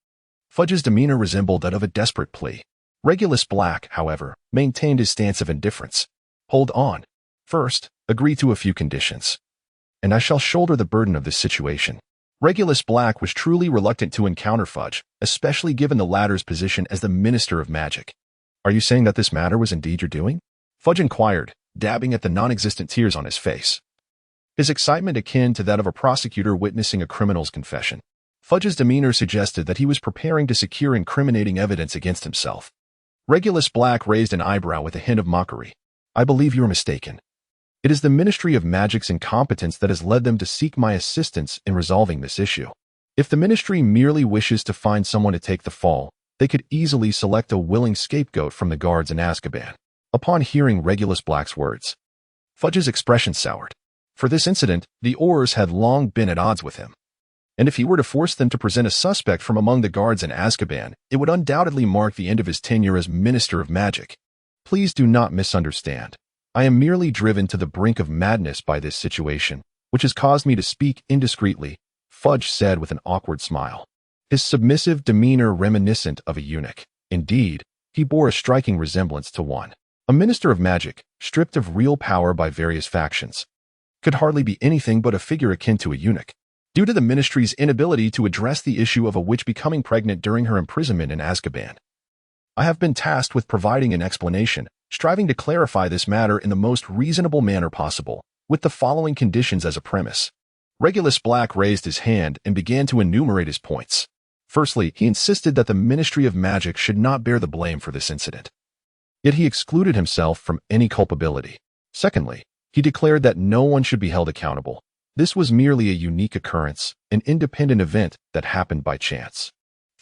Fudge's demeanor resembled that of a desperate plea. Regulus Black, however, maintained his stance of indifference. Hold on. First, agree to a few conditions, and I shall shoulder the burden of this situation. Regulus Black was truly reluctant to encounter Fudge, especially given the latter's position as the Minister of Magic. Are you saying that this matter was indeed your doing? Fudge inquired, dabbing at the non-existent tears on his face. His excitement akin to that of a prosecutor witnessing a criminal's confession. Fudge's demeanor suggested that he was preparing to secure incriminating evidence against himself. Regulus Black raised an eyebrow with a hint of mockery. I believe you are mistaken. It is the Ministry of Magic's incompetence that has led them to seek my assistance in resolving this issue. If the Ministry merely wishes to find someone to take the fall, they could easily select a willing scapegoat from the guards in Azkaban. Upon hearing Regulus Black's words, Fudge's expression soured. For this incident, the Aurors had long been at odds with him. And if he were to force them to present a suspect from among the guards in Azkaban, it would undoubtedly mark the end of his tenure as Minister of Magic. Please do not misunderstand. I am merely driven to the brink of madness by this situation, which has caused me to speak indiscreetly, Fudge said with an awkward smile. His submissive demeanor reminiscent of a eunuch. Indeed, he bore a striking resemblance to one. A Minister of Magic, stripped of real power by various factions, could hardly be anything but a figure akin to a eunuch. Due to the Ministry's inability to address the issue of a witch becoming pregnant during her imprisonment in Azkaban, I have been tasked with providing an explanation, striving to clarify this matter in the most reasonable manner possible, with the following conditions as a premise. Regulus Black raised his hand and began to enumerate his points. Firstly, he insisted that the Ministry of Magic should not bear the blame for this incident. Yet he excluded himself from any culpability. Secondly, he declared that no one should be held accountable. This was merely a unique occurrence, an independent event that happened by chance.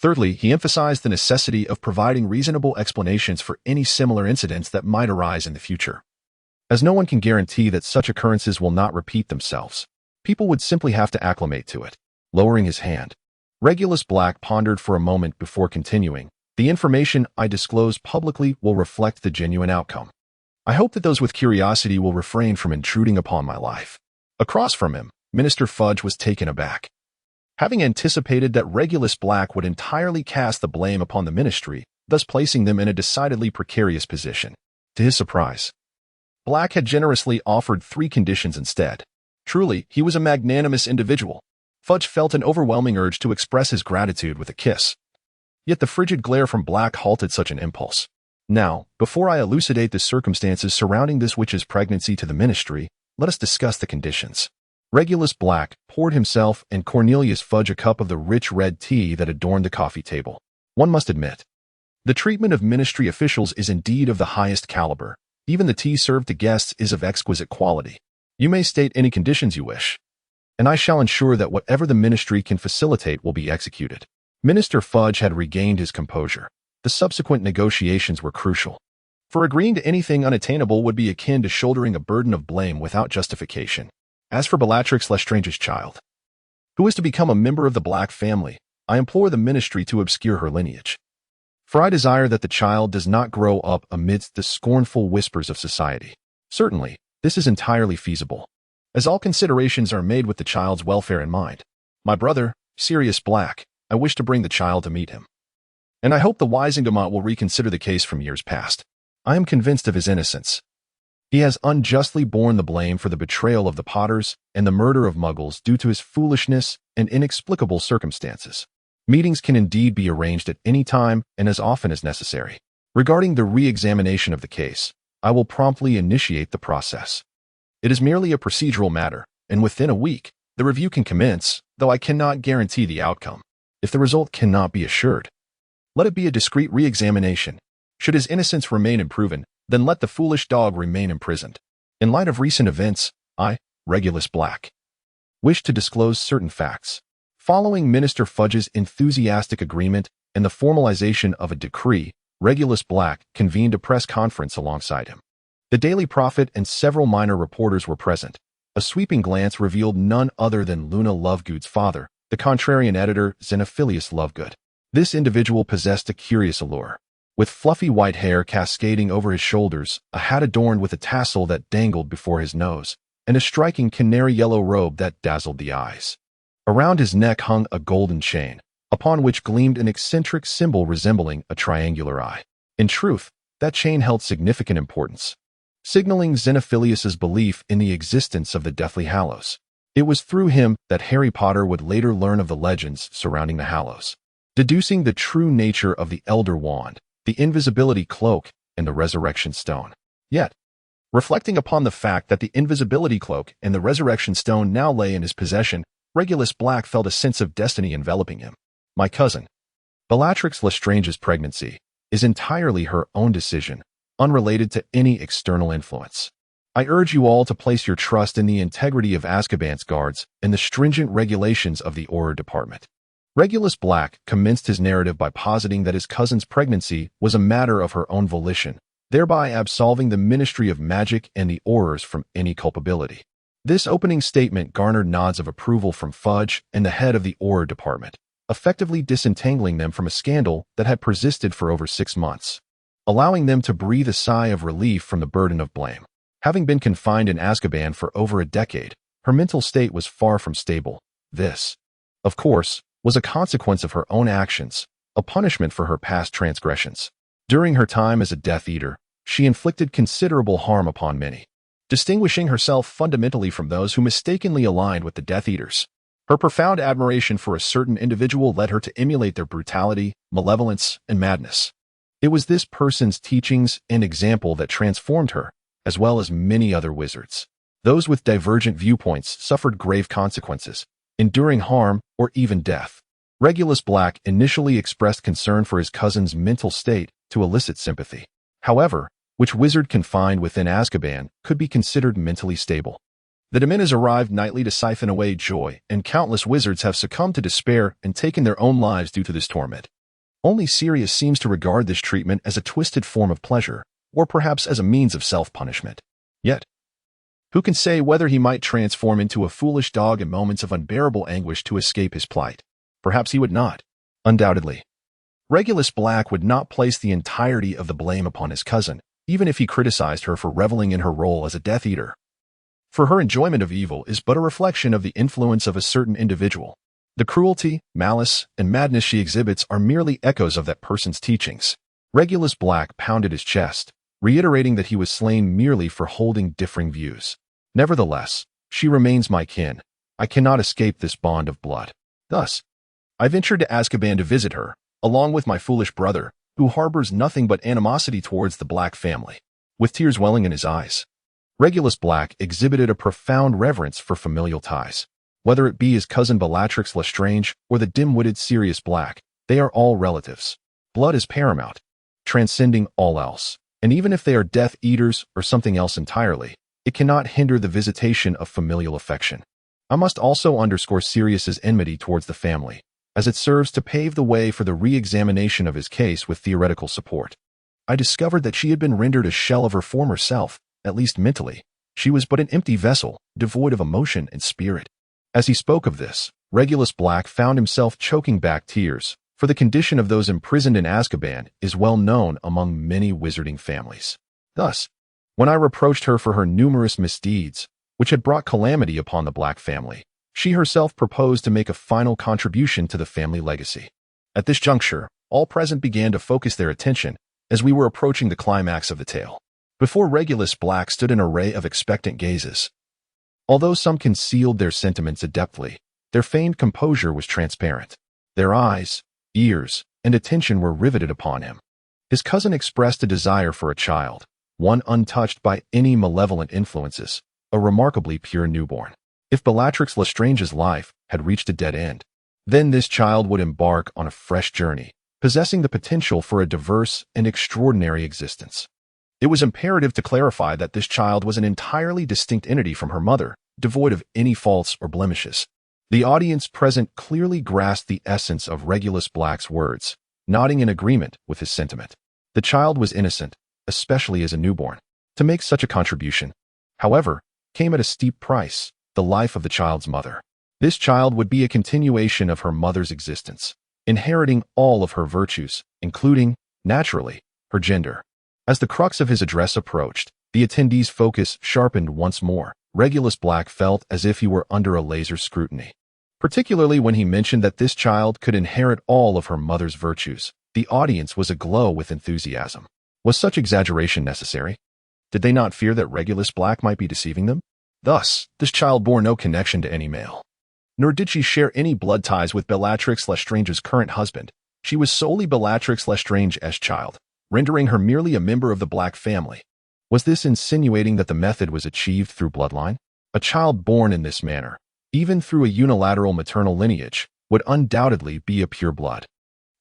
Thirdly, he emphasized the necessity of providing reasonable explanations for any similar incidents that might arise in the future. As no one can guarantee that such occurrences will not repeat themselves, people would simply have to acclimate to it. Lowering his hand, Regulus Black pondered for a moment before continuing. The information I disclose publicly will reflect the genuine outcome. I hope that those with curiosity will refrain from intruding upon my life. Across from him, Minister Fudge was taken aback. Having anticipated that Regulus Black would entirely cast the blame upon the Ministry, thus placing them in a decidedly precarious position. To his surprise, Black had generously offered 3 conditions instead. Truly, he was a magnanimous individual. Fudge felt an overwhelming urge to express his gratitude with a kiss. Yet the frigid glare from Black halted such an impulse. Now, before I elucidate the circumstances surrounding this witch's pregnancy to the Ministry, let us discuss the conditions. Regulus Black poured himself and Cornelius Fudge a cup of the rich red tea that adorned the coffee table. One must admit, the treatment of Ministry officials is indeed of the highest caliber. Even the tea served to guests is of exquisite quality. You may state any conditions you wish, and I shall ensure that whatever the Ministry can facilitate will be executed. Minister Fudge had regained his composure. The subsequent negotiations were crucial, for agreeing to anything unattainable would be akin to shouldering a burden of blame without justification. As for Bellatrix Lestrange's child, who is to become a member of the Black family, I implore the Ministry to obscure her lineage. For I desire that the child does not grow up amidst the scornful whispers of society. Certainly, this is entirely feasible, as all considerations are made with the child's welfare in mind. My brother, Sirius Black, I wish to bring the child to meet him, and I hope the Wisingamot will reconsider the case from years past. I am convinced of his innocence. He has unjustly borne the blame for the betrayal of the Potters and the murder of Muggles due to his foolishness and inexplicable circumstances. Meetings can indeed be arranged at any time and as often as necessary. Regarding the re-examination of the case, I will promptly initiate the process. It is merely a procedural matter, and within a week, the review can commence, though I cannot guarantee the outcome. If the result cannot be assured, let it be a discreet re-examination. Should his innocence remain unproven, then let the foolish dog remain imprisoned. In light of recent events, I, Regulus Black, wish to disclose certain facts. Following Minister Fudge's enthusiastic agreement and the formalization of a decree, Regulus Black convened a press conference alongside him. The Daily Prophet and several minor reporters were present. A sweeping glance revealed none other than Luna Lovegood's father, the contrarian editor Xenophilius Lovegood. This individual possessed a curious allure. With fluffy white hair cascading over his shoulders, a hat adorned with a tassel that dangled before his nose, and a striking canary yellow robe that dazzled the eyes. Around his neck hung a golden chain, upon which gleamed an eccentric symbol resembling a triangular eye. In truth, that chain held significant importance, signaling Xenophilius's belief in the existence of the Deathly Hallows. It was through him that Harry Potter would later learn of the legends surrounding the Hallows, deducing the true nature of the Elder Wand, the Invisibility Cloak, and the Resurrection Stone. Yet, reflecting upon the fact that the Invisibility Cloak and the Resurrection Stone now lay in his possession, Regulus Black felt a sense of destiny enveloping him. My cousin, Bellatrix Lestrange's pregnancy, is entirely her own decision, unrelated to any external influence. I urge you all to place your trust in the integrity of Azkaban's guards and the stringent regulations of the Auror Department. Regulus Black commenced his narrative by positing that his cousin's pregnancy was a matter of her own volition, thereby absolving the Ministry of Magic and the Aurors from any culpability. This opening statement garnered nods of approval from Fudge and the head of the Auror Department, effectively disentangling them from a scandal that had persisted for over 6 months, allowing them to breathe a sigh of relief from the burden of blame. Having been confined in Azkaban for over a decade, her mental state was far from stable. This, of course, was a consequence of her own actions, a punishment for her past transgressions. During her time as a Death Eater, she inflicted considerable harm upon many, distinguishing herself fundamentally from those who mistakenly aligned with the Death Eaters. Her profound admiration for a certain individual led her to emulate their brutality, malevolence, and madness. It was this person's teachings and example that transformed her, as well as many other wizards. Those with divergent viewpoints suffered grave consequences, enduring harm or even death. Regulus Black initially expressed concern for his cousin's mental state to elicit sympathy. However, which wizard confined within Azkaban could be considered mentally stable? The Demise arrived nightly to siphon away joy, and countless wizards have succumbed to despair and taken their own lives due to this torment. Only Sirius seems to regard this treatment as a twisted form of pleasure, or perhaps as a means of self-punishment. Yet, who can say whether he might transform into a foolish dog in moments of unbearable anguish to escape his plight? Perhaps he would not. Undoubtedly, Regulus Black would not place the entirety of the blame upon his cousin, even if he criticized her for reveling in her role as a Death Eater. For her enjoyment of evil is but a reflection of the influence of a certain individual. The cruelty, malice, and madness she exhibits are merely echoes of that person's teachings. Regulus Black pounded his chest, reiterating that he was slain merely for holding differing views. Nevertheless, she remains my kin. I cannot escape this bond of blood. Thus, I ventured to Azkaban to visit her, along with my foolish brother, who harbors nothing but animosity towards the Black family. With tears welling in his eyes, Regulus Black exhibited a profound reverence for familial ties. Whether it be his cousin Bellatrix Lestrange or the dim-witted Sirius Black, they are all relatives. Blood is paramount, transcending all else. And even if they are Death Eaters or something else entirely, it cannot hinder the visitation of familial affection. I must also underscore Sirius's enmity towards the family, as it serves to pave the way for the re-examination of his case with theoretical support. I discovered that she had been rendered a shell of her former self, at least mentally. She was but an empty vessel, devoid of emotion and spirit. As he spoke of this, Regulus Black found himself choking back tears, for the condition of those imprisoned in Azkaban is well known among many wizarding families. Thus, when I reproached her for her numerous misdeeds, which had brought calamity upon the Black family, she herself proposed to make a final contribution to the family legacy. At this juncture, all present began to focus their attention as we were approaching the climax of the tale. Before Regulus Black stood an array of expectant gazes. Although some concealed their sentiments adeptly, their feigned composure was transparent. Their eyes, ears, and attention were riveted upon him. His cousin expressed a desire for a child, one untouched by any malevolent influences, a remarkably pure newborn. If Bellatrix Lestrange's life had reached a dead end, then this child would embark on a fresh journey, possessing the potential for a diverse and extraordinary existence. It was imperative to clarify that this child was an entirely distinct entity from her mother, devoid of any faults or blemishes. The audience present clearly grasped the essence of Regulus Black's words, nodding in agreement with his sentiment. The child was innocent, especially as a newborn. To make such a contribution, however, came at a steep price, the life of the child's mother. This child would be a continuation of her mother's existence, inheriting all of her virtues, including, naturally, her gender. As the crux of his address approached, the attendees' focus sharpened once more. Regulus Black felt as if he were under a laser scrutiny. Particularly when he mentioned that this child could inherit all of her mother's virtues, the audience was aglow with enthusiasm. Was such exaggeration necessary? Did they not fear that Regulus Black might be deceiving them? Thus, this child bore no connection to any male. Nor did she share any blood ties with Bellatrix Lestrange's current husband. She was solely Bellatrix Lestrange's child, rendering her merely a member of the Black family. Was this insinuating that the method was achieved through bloodline? A child born in this manner, even through a unilateral maternal lineage, would undoubtedly be a pure blood,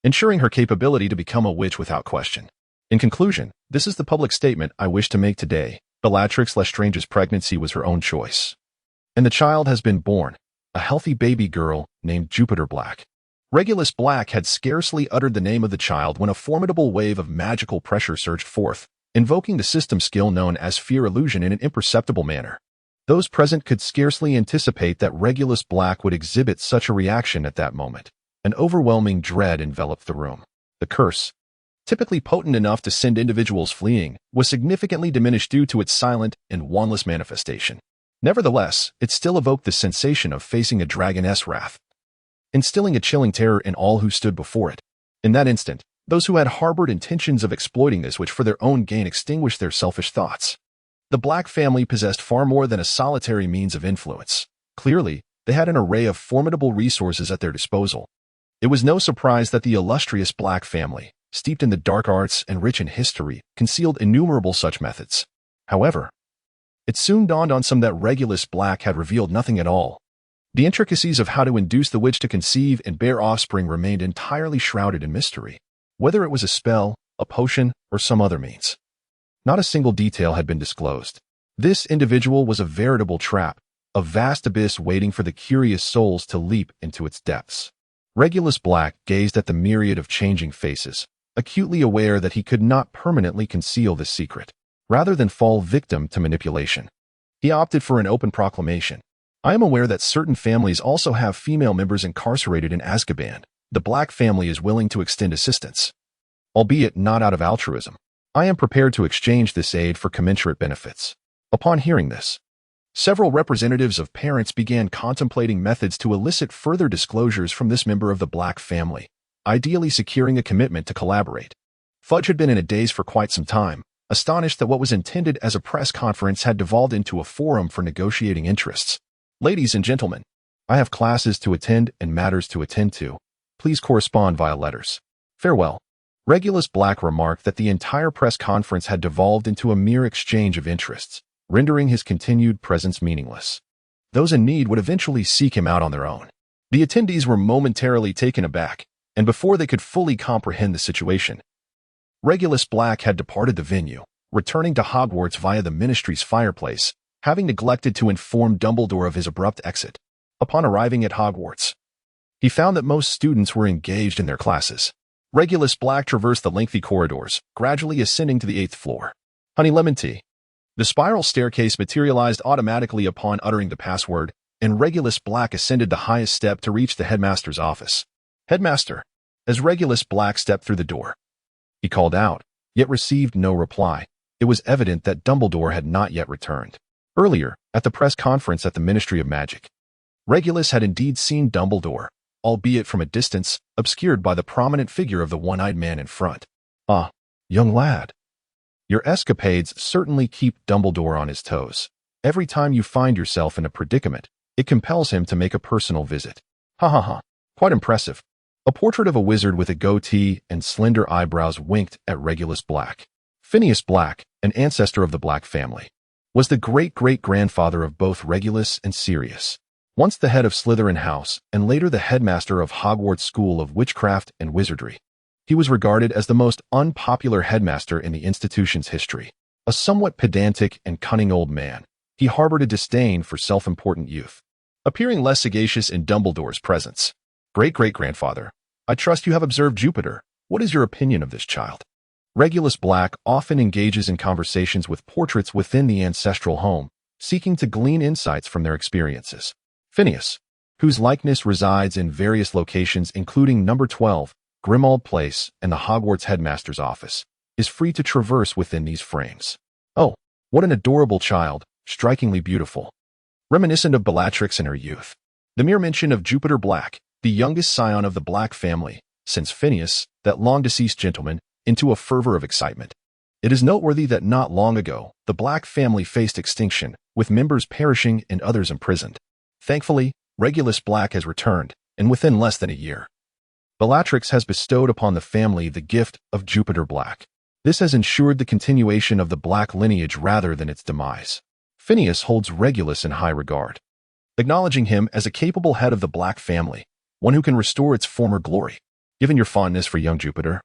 ensuring her capability to become a witch without question. In conclusion, this is the public statement I wish to make today. Bellatrix Lestrange's pregnancy was her own choice. And the child has been born, a healthy baby girl named Jupiter Black. Regulus Black had scarcely uttered the name of the child when a formidable wave of magical pressure surged forth, invoking the system skill known as fear illusion in an imperceptible manner. Those present could scarcely anticipate that Regulus Black would exhibit such a reaction at that moment. An overwhelming dread enveloped the room. The curse, typically potent enough to send individuals fleeing, was significantly diminished due to its silent and wandless manifestation. Nevertheless, it still evoked the sensation of facing a dragoness wrath, instilling a chilling terror in all who stood before it. In that instant, those who had harbored intentions of exploiting this witch for their own gain extinguished their selfish thoughts. The Black family possessed far more than a solitary means of influence. Clearly, they had an array of formidable resources at their disposal. It was no surprise that the illustrious Black family, steeped in the dark arts and rich in history, concealed innumerable such methods. However, it soon dawned on some that Regulus Black had revealed nothing at all. The intricacies of how to induce the witch to conceive and bear offspring remained entirely shrouded in mystery. Whether it was a spell, a potion, or some other means, not a single detail had been disclosed. This individual was a veritable trap, a vast abyss waiting for the curious souls to leap into its depths. Regulus Black gazed at the myriad of changing faces, acutely aware that he could not permanently conceal this secret. Rather than fall victim to manipulation, he opted for an open proclamation. I am aware that certain families also have female members incarcerated in Azkaban. The Black family is willing to extend assistance, albeit not out of altruism. I am prepared to exchange this aid for commensurate benefits. Upon hearing this, several representatives of parents began contemplating methods to elicit further disclosures from this member of the Black family, ideally securing a commitment to collaborate. Fudge had been in a daze for quite some time, astonished that what was intended as a press conference had devolved into a forum for negotiating interests. Ladies and gentlemen, I have classes to attend and matters to attend to. Please correspond via letters. Farewell. Regulus Black remarked that the entire press conference had devolved into a mere exchange of interests, rendering his continued presence meaningless. Those in need would eventually seek him out on their own. The attendees were momentarily taken aback, and before they could fully comprehend the situation, Regulus Black had departed the venue, returning to Hogwarts via the Ministry's fireplace, having neglected to inform Dumbledore of his abrupt exit. Upon arriving at Hogwarts, he found that most students were engaged in their classes. Regulus Black traversed the lengthy corridors, gradually ascending to the 8th floor. Honey lemon tea. The spiral staircase materialized automatically upon uttering the password, and Regulus Black ascended the highest step to reach the headmaster's office. Headmaster. As Regulus Black stepped through the door, he called out, yet received no reply. It was evident that Dumbledore had not yet returned. Earlier, at the press conference at the Ministry of Magic, Regulus had indeed seen Dumbledore, albeit from a distance, obscured by the prominent figure of the one-eyed man in front. Ah, young lad. Your escapades certainly keep Dumbledore on his toes. Every time you find yourself in a predicament, it compels him to make a personal visit. Ha ha ha. Quite impressive. A portrait of a wizard with a goatee and slender eyebrows winked at Regulus Black. Sirius Black, an ancestor of the Black family, was the great-great-grandfather of both Regulus and Sirius, once the head of Slytherin House and later the headmaster of Hogwarts School of Witchcraft and Wizardry. He was regarded as the most unpopular headmaster in the institution's history. A somewhat pedantic and cunning old man, he harbored a disdain for self-important youth, appearing less sagacious in Dumbledore's presence. Great-great-grandfather, I trust you have observed Jupiter. What is your opinion of this child? Regulus Black often engages in conversations with portraits within the ancestral home, seeking to glean insights from their experiences. Phineas, whose likeness resides in various locations including number 12, Grimmauld Place, and the Hogwarts headmaster's office, is free to traverse within these frames. Oh, what an adorable child, strikingly beautiful. Reminiscent of Bellatrix in her youth. The mere mention of Jupiter Black, the youngest scion of the Black family, sends Phineas, that long-deceased gentleman, into a fervor of excitement. It is noteworthy that not long ago, the Black family faced extinction, with members perishing and others imprisoned. Thankfully, Regulus Black has returned, and within less than a year, Bellatrix has bestowed upon the family the gift of Jupiter Black. This has ensured the continuation of the Black lineage rather than its demise. Phineas holds Regulus in high regard, acknowledging him as a capable head of the Black family, one who can restore its former glory. Given your fondness for young Jupiter,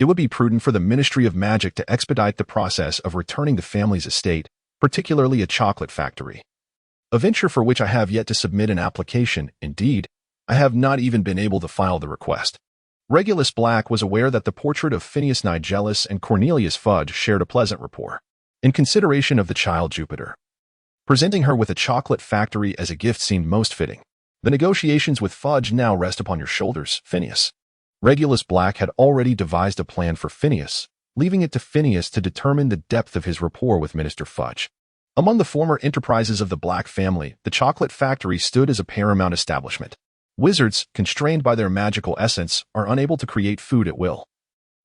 it would be prudent for the Ministry of Magic to expedite the process of returning the family's estate, particularly a chocolate factory. A venture for which I have yet to submit an application. Indeed, I have not even been able to file the request. Regulus Black was aware that the portrait of Phineas Nigellus and Cornelius Fudge shared a pleasant rapport. In consideration of the child Jupiter, presenting her with a chocolate factory as a gift seemed most fitting. The negotiations with Fudge now rest upon your shoulders, Phineas. Regulus Black had already devised a plan for Phineas, leaving it to Phineas to determine the depth of his rapport with Minister Fudge. Among the former enterprises of the Black family, the chocolate factory stood as a paramount establishment. Wizards, constrained by their magical essence, are unable to create food at will.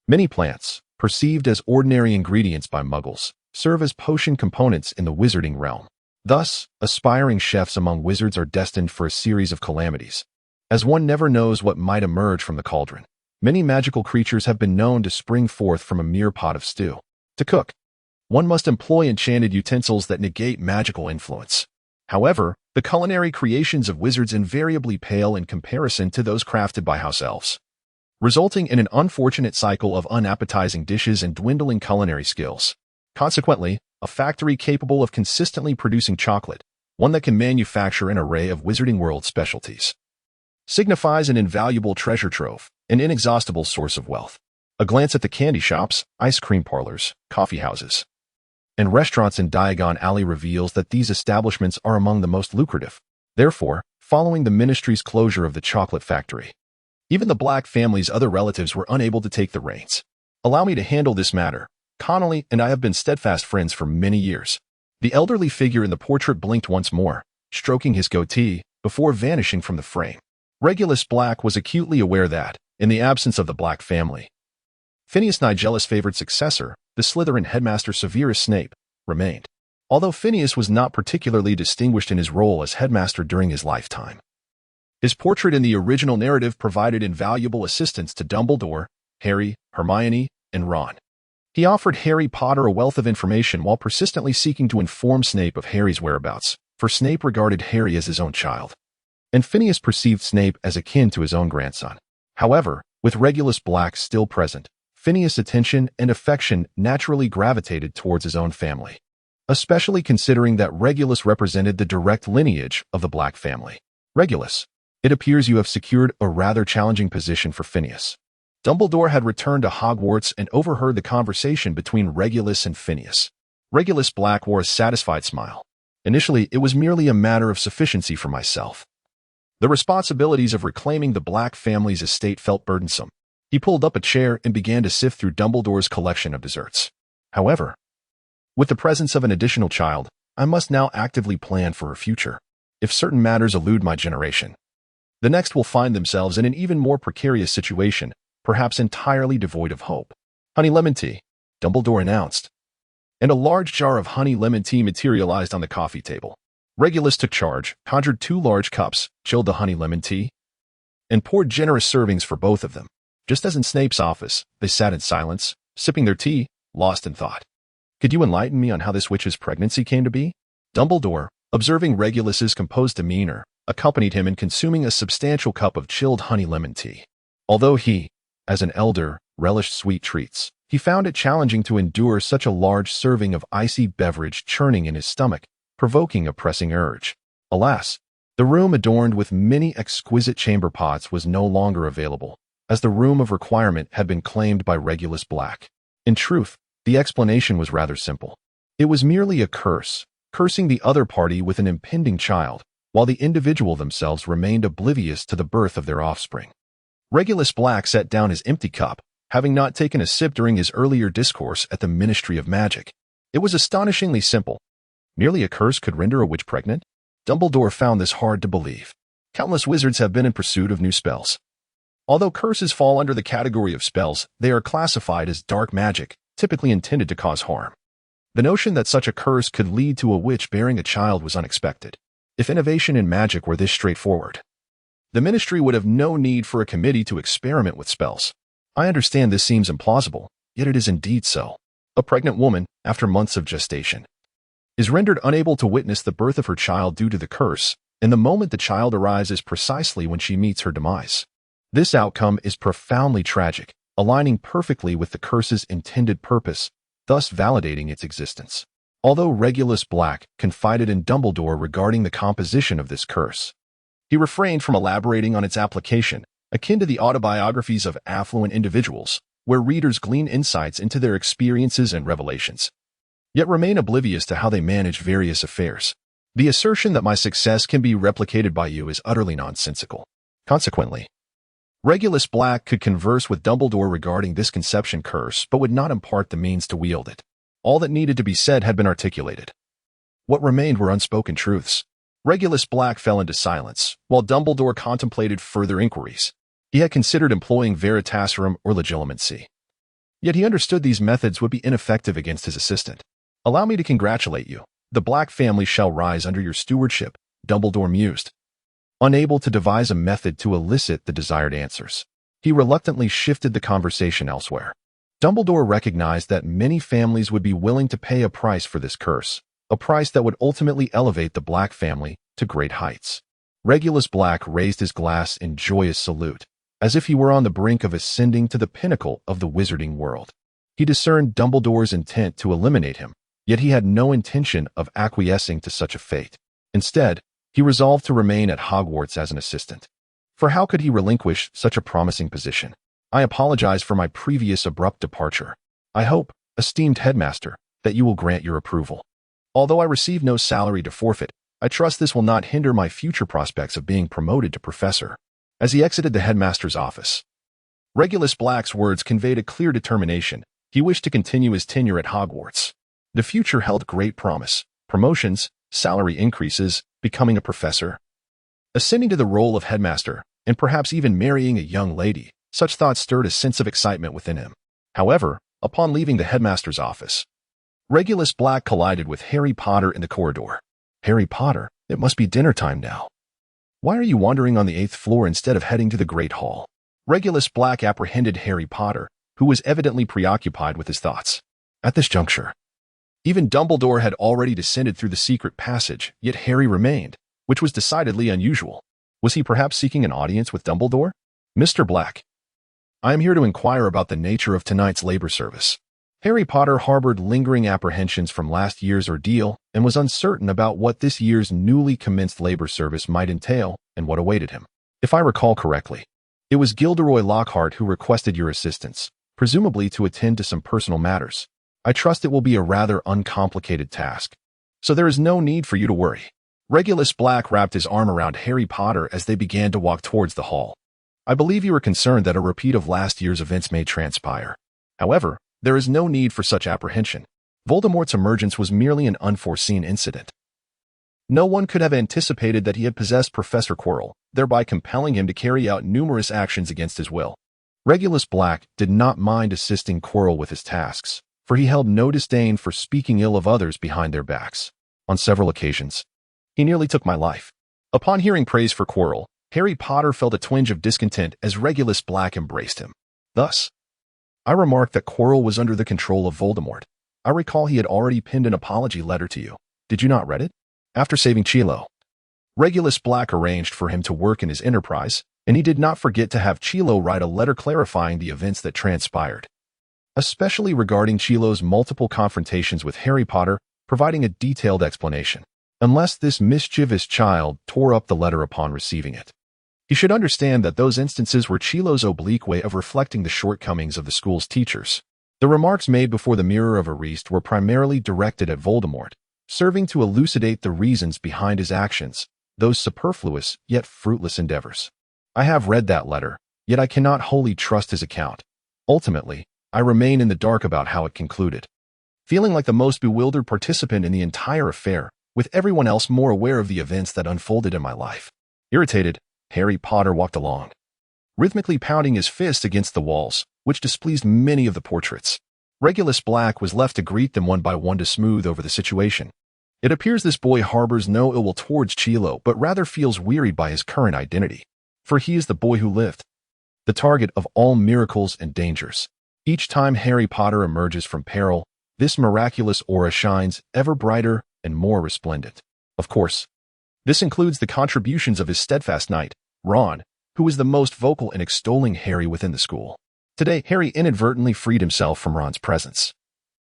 Many plants, perceived as ordinary ingredients by Muggles, serve as potion components in the wizarding realm. Thus, aspiring chefs among wizards are destined for a series of calamities. As one never knows what might emerge from the cauldron, many magical creatures have been known to spring forth from a mere pot of stew. To cook, one must employ enchanted utensils that negate magical influence. However, the culinary creations of wizards invariably pale in comparison to those crafted by house elves, resulting in an unfortunate cycle of unappetizing dishes and dwindling culinary skills. Consequently, a factory capable of consistently producing chocolate, one that can manufacture an array of Wizarding World specialties, signifies an invaluable treasure trove, an inexhaustible source of wealth. A glance at the candy shops, ice cream parlors, coffee houses, and restaurants in Diagon Alley reveals that these establishments are among the most lucrative. Therefore, following the ministry's closure of the chocolate factory, even the Black family's other relatives were unable to take the reins. Allow me to handle this matter. Connolly and I have been steadfast friends for many years. The elderly figure in the portrait blinked once more, stroking his goatee, before vanishing from the frame. Regulus Black was acutely aware that, in the absence of the Black family, Phineas Nigellus' favored successor, the Slytherin headmaster Severus Snape, remained. Although Phineas was not particularly distinguished in his role as headmaster during his lifetime, his portrait in the original narrative provided invaluable assistance to Dumbledore, Harry, Hermione, and Ron. He offered Harry Potter a wealth of information while persistently seeking to inform Snape of Harry's whereabouts, for Snape regarded Harry as his own child, and Phineas perceived Snape as akin to his own grandson. However, with Regulus Black still present, Phineas' attention and affection naturally gravitated towards his own family, especially considering that Regulus represented the direct lineage of the Black family. Regulus, it appears you have secured a rather challenging position for Phineas. Dumbledore had returned to Hogwarts and overheard the conversation between Regulus and Phineas. Regulus Black wore a satisfied smile. Initially, it was merely a matter of sufficiency for myself. The responsibilities of reclaiming the Black family's estate felt burdensome. He pulled up a chair and began to sift through Dumbledore's collection of desserts. However, with the presence of an additional child, I must now actively plan for her future. If certain matters elude my generation, the next will find themselves in an even more precarious situation, perhaps entirely devoid of hope. Honey lemon tea, Dumbledore announced, and a large jar of honey lemon tea materialized on the coffee table. Regulus took charge, conjured 2 large cups, chilled the honey lemon tea, and poured generous servings for both of them. Just as in Snape's office, they sat in silence, sipping their tea, lost in thought. Could you enlighten me on how this witch's pregnancy came to be? Dumbledore, observing Regulus's composed demeanor, accompanied him in consuming a substantial cup of chilled honey lemon tea. Although he, as an elder, relished sweet treats, he found it challenging to endure such a large serving of icy beverage churning in his stomach, provoking a pressing urge. Alas, the room adorned with many exquisite chamber pots was no longer available, as the room of requirement had been claimed by Regulus Black. In truth, the explanation was rather simple. It was merely a curse, cursing the other party with an impending child, while the individual themselves remained oblivious to the birth of their offspring. Regulus Black set down his empty cup, having not taken a sip during his earlier discourse at the Ministry of Magic. It was astonishingly simple. Merely a curse could render a witch pregnant? Dumbledore found this hard to believe. Countless wizards have been in pursuit of new spells. Although curses fall under the category of spells, they are classified as dark magic, typically intended to cause harm. The notion that such a curse could lead to a witch bearing a child was unexpected. If innovation in magic were this straightforward, the ministry would have no need for a committee to experiment with spells. I understand this seems implausible, yet it is indeed so. A pregnant woman, after months of gestation, is rendered unable to witness the birth of her child due to the curse, and the moment the child arrives is precisely when she meets her demise. This outcome is profoundly tragic, aligning perfectly with the curse's intended purpose, thus validating its existence. Although Regulus Black confided in Dumbledore regarding the composition of this curse, he refrained from elaborating on its application, akin to the autobiographies of affluent individuals, where readers glean insights into their experiences and revelations, yet remain oblivious to how they manage various affairs. The assertion that my success can be replicated by you is utterly nonsensical. Consequently, Regulus Black could converse with Dumbledore regarding this conception curse but would not impart the means to wield it. All that needed to be said had been articulated. What remained were unspoken truths. Regulus Black fell into silence, while Dumbledore contemplated further inquiries. He had considered employing Veritaserum or Legilimency. Yet he understood these methods would be ineffective against his assistant. Allow me to congratulate you. The Black family shall rise under your stewardship, Dumbledore mused, unable to devise a method to elicit the desired answers. He reluctantly shifted the conversation elsewhere. Dumbledore recognized that many families would be willing to pay a price for this curse, a price that would ultimately elevate the Black family to great heights. Regulus Black raised his glass in joyous salute, as if he were on the brink of ascending to the pinnacle of the wizarding world. He discerned Dumbledore's intent to eliminate him, yet he had no intention of acquiescing to such a fate. Instead, he resolved to remain at Hogwarts as an assistant. For how could he relinquish such a promising position? I apologize for my previous abrupt departure. I hope, esteemed headmaster, that you will grant your approval. Although I receive no salary to forfeit, I trust this will not hinder my future prospects of being promoted to professor. As he exited the headmaster's office, Regulus Black's words conveyed a clear determination. He wished to continue his tenure at Hogwarts. The future held great promise: promotions, salary increases, becoming a professor, ascending to the role of headmaster, and perhaps even marrying a young lady. Such thoughts stirred a sense of excitement within him. However, upon leaving the headmaster's office, Regulus Black collided with Harry Potter in the corridor. Harry Potter, it must be dinner time now. Why are you wandering on the 8th floor instead of heading to the Great Hall? Regulus Black apprehended Harry Potter, who was evidently preoccupied with his thoughts. At this juncture, even Dumbledore had already descended through the secret passage, yet Harry remained, which was decidedly unusual. Was he perhaps seeking an audience with Dumbledore? Mr. Black, I am here to inquire about the nature of tonight's labor service. Harry Potter harbored lingering apprehensions from last year's ordeal and was uncertain about what this year's newly commenced labor service might entail and what awaited him. If I recall correctly, it was Gilderoy Lockhart who requested your assistance, presumably to attend to some personal matters. I trust it will be a rather uncomplicated task, so there is no need for you to worry. Regulus Black wrapped his arm around Harry Potter as they began to walk towards the hall. I believe you are concerned that a repeat of last year's events may transpire. However, there is no need for such apprehension. Voldemort's emergence was merely an unforeseen incident. No one could have anticipated that he had possessed Professor Quirrell, thereby compelling him to carry out numerous actions against his will. Regulus Black did not mind assisting Quirrell with his tasks, for he held no disdain for speaking ill of others behind their backs. On several occasions, he nearly took my life. Upon hearing praise for Quirrell, Harry Potter felt a twinge of discontent as Regulus Black embraced him. Thus, I remarked that Quirrell was under the control of Voldemort. I recall he had already penned an apology letter to you. Did you not read it? After saving Chilo, Regulus Black arranged for him to work in his enterprise, and he did not forget to have Chilo write a letter clarifying the events that transpired, especially regarding Chilo's multiple confrontations with Harry Potter, providing a detailed explanation. Unless this mischievous child tore up the letter upon receiving it, he should understand that those instances were Chilo's oblique way of reflecting the shortcomings of the school's teachers. The remarks made before the Mirror of Ariste were primarily directed at Voldemort, serving to elucidate the reasons behind his actions, those superfluous yet fruitless endeavors. I have read that letter, yet I cannot wholly trust his account. Ultimately, I remain in the dark about how it concluded. Feeling like the most bewildered participant in the entire affair, with everyone else more aware of the events that unfolded in my life. Irritated, Harry Potter walked along, rhythmically pounding his fist against the walls, which displeased many of the portraits. Regulus Black was left to greet them one by one to smooth over the situation. It appears this boy harbors no ill will towards Chilo, but rather feels wearied by his current identity. For he is the boy who lived, the target of all miracles and dangers. Each time Harry Potter emerges from peril, this miraculous aura shines ever brighter and more resplendent. Of course, this includes the contributions of his steadfast knight, Ron, who is the most vocal in extolling Harry within the school. Today, Harry inadvertently freed himself from Ron's presence,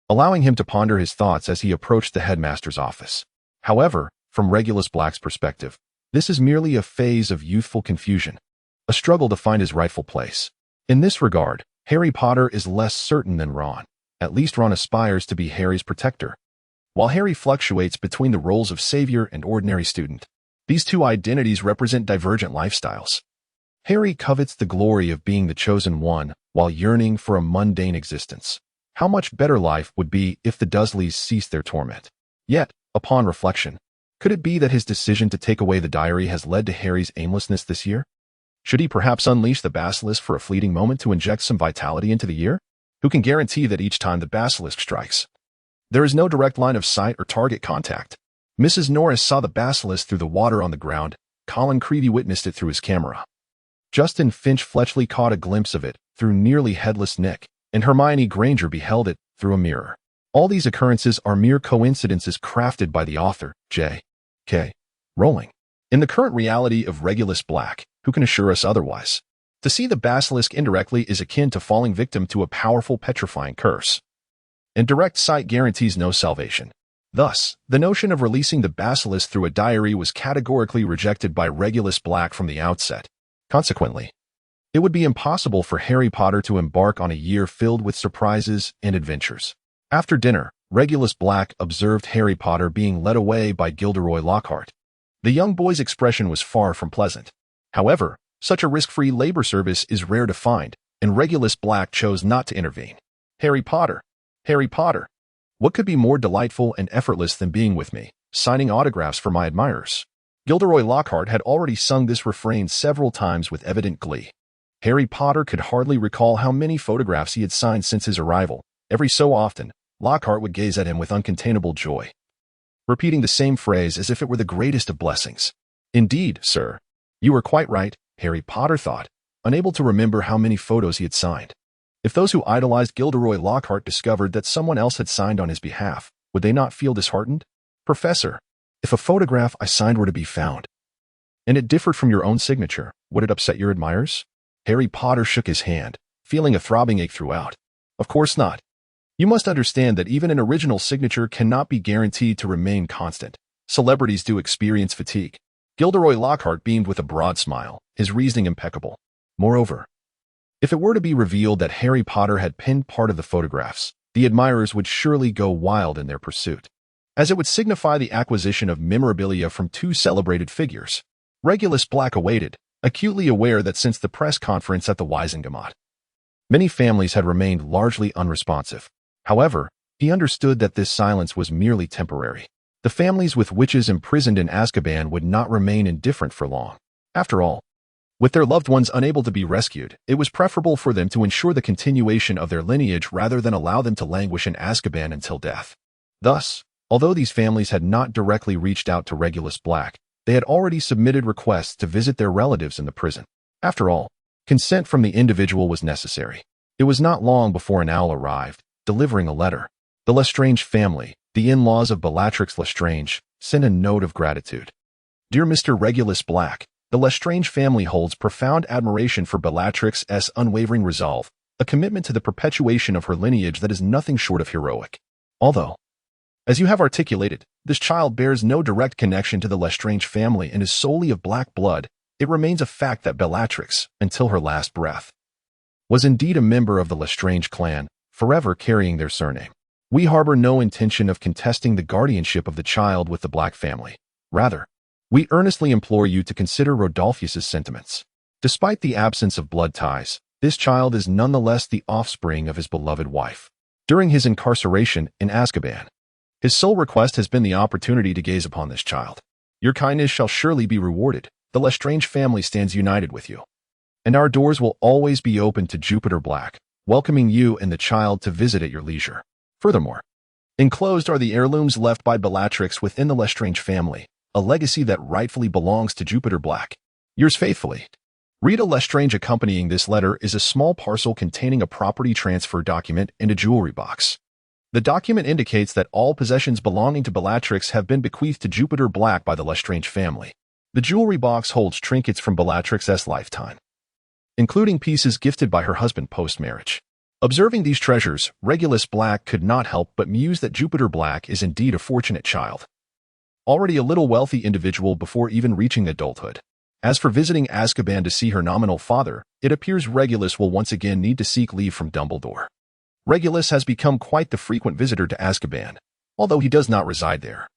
allowing him to ponder his thoughts as he approached the headmaster's office. However, from Regulus Black's perspective, this is merely a phase of youthful confusion, a struggle to find his rightful place. In this regard, Harry Potter is less certain than Ron. At least Ron aspires to be Harry's protector, while Harry fluctuates between the roles of savior and ordinary student. These two identities represent divergent lifestyles. Harry covets the glory of being the chosen one, while yearning for a mundane existence. How much better life would be if the Dursleys ceased their torment. Yet, upon reflection, could it be that his decision to take away the diary has led to Harry's aimlessness this year? Should he perhaps unleash the basilisk for a fleeting moment to inject some vitality into the year? Who can guarantee that each time the basilisk strikes, there is no direct line of sight or target contact? Mrs. Norris saw the basilisk through the water on the ground. Colin Creevey witnessed it through his camera. Justin Finch-Fletchley caught a glimpse of it through nearly headless Nick, and Hermione Granger beheld it through a mirror. All these occurrences are mere coincidences crafted by the author, J.K. Rowling. In the current reality of Regulus Black, who can assure us otherwise? To see the basilisk indirectly is akin to falling victim to a powerful petrifying curse, and direct sight guarantees no salvation. Thus, the notion of releasing the basilisk through a diary was categorically rejected by Regulus Black from the outset. Consequently, it would be impossible for Harry Potter to embark on a year filled with surprises and adventures. After dinner, Regulus Black observed Harry Potter being led away by Gilderoy Lockhart. The young boy's expression was far from pleasant. However, such a risk-free labor service is rare to find, and Regulus Black chose not to intervene. Harry Potter, what could be more delightful and effortless than being with me, signing autographs for my admirers? Gilderoy Lockhart had already sung this refrain several times with evident glee. Harry Potter could hardly recall how many photographs he had signed since his arrival. Every so often, Lockhart would gaze at him with uncontainable joy, repeating the same phrase as if it were the greatest of blessings. Indeed, sir, you were quite right, Harry Potter thought, unable to remember how many photos he had signed. If those who idolized Gilderoy Lockhart discovered that someone else had signed on his behalf, would they not feel disheartened? Professor, if a photograph I signed were to be found, and it differed from your own signature, would it upset your admirers? Harry Potter shook his hand, feeling a throbbing ache throughout. Of course not. You must understand that even an original signature cannot be guaranteed to remain constant. Celebrities do experience fatigue. Gilderoy Lockhart beamed with a broad smile, his reasoning impeccable. Moreover, if it were to be revealed that Harry Potter had pinned part of the photographs, the admirers would surely go wild in their pursuit, as it would signify the acquisition of memorabilia from two celebrated figures. Regulus Black awaited, acutely aware that since the press conference at the Wizengamot, many families had remained largely unresponsive. However, he understood that this silence was merely temporary. The families with witches imprisoned in Azkaban would not remain indifferent for long. After all, with their loved ones unable to be rescued, it was preferable for them to ensure the continuation of their lineage rather than allow them to languish in Azkaban until death. Thus, although these families had not directly reached out to Regulus Black, they had already submitted requests to visit their relatives in the prison. After all, consent from the individual was necessary. It was not long before an owl arrived, delivering a letter. The Lestrange family, the in-laws of Bellatrix Lestrange, sent a note of gratitude. Dear Mr. Regulus Black, the Lestrange family holds profound admiration for Bellatrix's unwavering resolve, a commitment to the perpetuation of her lineage that is nothing short of heroic. Although, as you have articulated, this child bears no direct connection to the Lestrange family and is solely of black blood, it remains a fact that Bellatrix, until her last breath, was indeed a member of the Lestrange clan, forever carrying their surname. We harbor no intention of contesting the guardianship of the child with the Black family. Rather, we earnestly implore you to consider Rodolphus's sentiments. Despite the absence of blood ties, this child is nonetheless the offspring of his beloved wife. During his incarceration in Azkaban, his sole request has been the opportunity to gaze upon this child. Your kindness shall surely be rewarded. The Lestrange family stands united with you, and our doors will always be open to Jupiter Black, welcoming you and the child to visit at your leisure. Furthermore, enclosed are the heirlooms left by Bellatrix within the Lestrange family, a legacy that rightfully belongs to Jupiter Black. Yours faithfully, Rita Lestrange. Accompanying this letter is a small parcel containing a property transfer document and a jewelry box. The document indicates that all possessions belonging to Bellatrix have been bequeathed to Jupiter Black by the Lestrange family. The jewelry box holds trinkets from Bellatrix's lifetime, including pieces gifted by her husband post-marriage. Observing these treasures, Regulus Black could not help but muse that Jupiter Black is indeed a fortunate child, already a little wealthy individual before even reaching adulthood. As for visiting Azkaban to see her nominal father, it appears Regulus will once again need to seek leave from Dumbledore. Regulus has become quite the frequent visitor to Azkaban, although he does not reside there.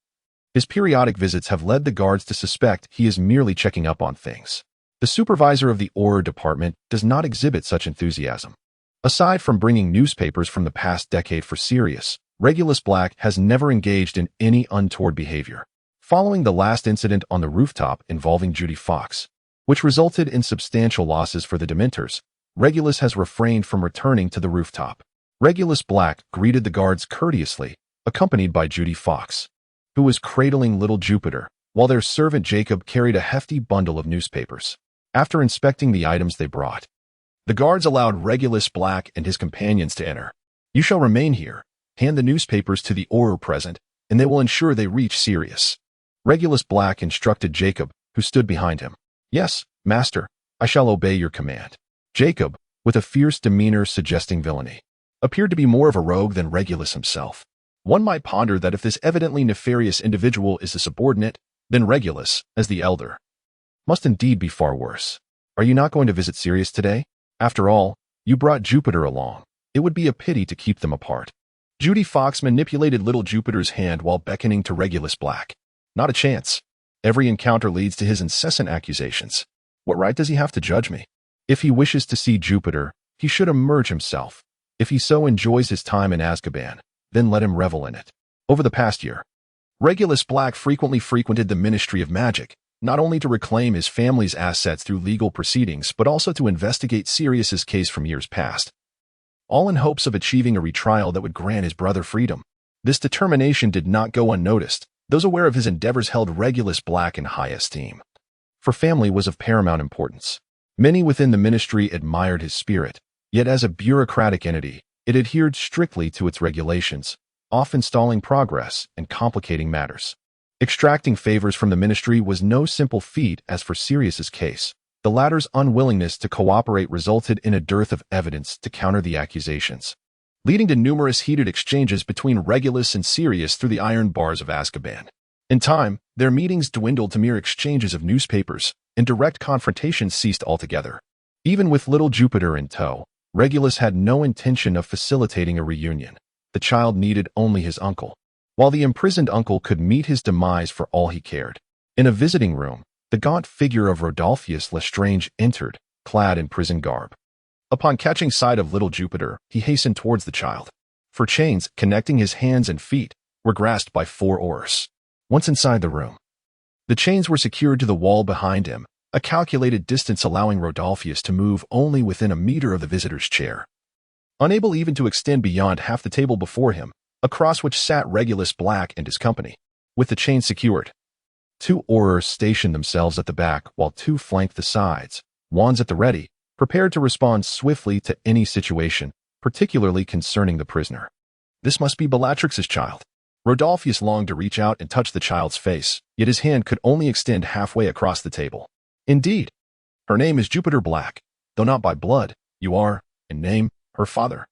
His periodic visits have led the guards to suspect he is merely checking up on things. The supervisor of the Auror department does not exhibit such enthusiasm. Aside from bringing newspapers from the past decade for Sirius, Regulus Black has never engaged in any untoward behavior. Following the last incident on the rooftop involving Judy Fox, which resulted in substantial losses for the Dementors, Regulus has refrained from returning to the rooftop. Regulus Black greeted the guards courteously, accompanied by Judy Fox, who was cradling little Jupiter, while their servant Jacob carried a hefty bundle of newspapers. After inspecting the items they brought, the guards allowed Regulus Black and his companions to enter. You shall remain here, hand the newspapers to the Auror present, and they will ensure they reach Sirius. Regulus Black instructed Jacob, who stood behind him. Yes, master, I shall obey your command. Jacob, with a fierce demeanor suggesting villainy, appeared to be more of a rogue than Regulus himself. One might ponder that if this evidently nefarious individual is a subordinate, then Regulus, as the elder, must indeed be far worse. Are you not going to visit Sirius today? After all, you brought Jupiter along. It would be a pity to keep them apart. Judy Fox manipulated little Jupiter's hand while beckoning to Regulus Black. Not a chance. Every encounter leads to his incessant accusations. What right does he have to judge me? If he wishes to see Jupiter, he should emerge himself. If he so enjoys his time in Azkaban, then let him revel in it. Over the past year, Regulus Black frequently frequented the Ministry of Magic, not only to reclaim his family's assets through legal proceedings, but also to investigate Sirius's case from years past, all in hopes of achieving a retrial that would grant his brother freedom. This determination did not go unnoticed. Those aware of his endeavors held Regulus Black in high esteem, for family was of paramount importance. Many within the ministry admired his spirit, yet as a bureaucratic entity, it adhered strictly to its regulations, often stalling progress and complicating matters. Extracting favors from the ministry was no simple feat. As for Sirius's case, the latter's unwillingness to cooperate resulted in a dearth of evidence to counter the accusations, leading to numerous heated exchanges between Regulus and Sirius through the iron bars of Azkaban. In time, their meetings dwindled to mere exchanges of newspapers, and direct confrontations ceased altogether. Even with little Jupiter in tow, Regulus had no intention of facilitating a reunion. The child needed only his uncle, while the imprisoned uncle could meet his demise for all he cared. In a visiting room, the gaunt figure of Rodolphus Lestrange entered, clad in prison garb. Upon catching sight of little Jupiter, he hastened towards the child, for chains connecting his hands and feet were grasped by 4 Aurors. Once inside the room, the chains were secured to the wall behind him, a calculated distance allowing Rodolphus to move only within a meter of the visitor's chair. Unable even to extend beyond half the table before him, across which sat Regulus Black and his company, with the chains secured. 2 Aurors stationed themselves at the back while 2 flanked the sides, wands at the ready, prepared to respond swiftly to any situation, particularly concerning the prisoner. This must be Bellatrix's child. Rodolphus longed to reach out and touch the child's face, yet his hand could only extend halfway across the table. Indeed, her name is Jupiter Black, though not by blood. You are, in name, her father.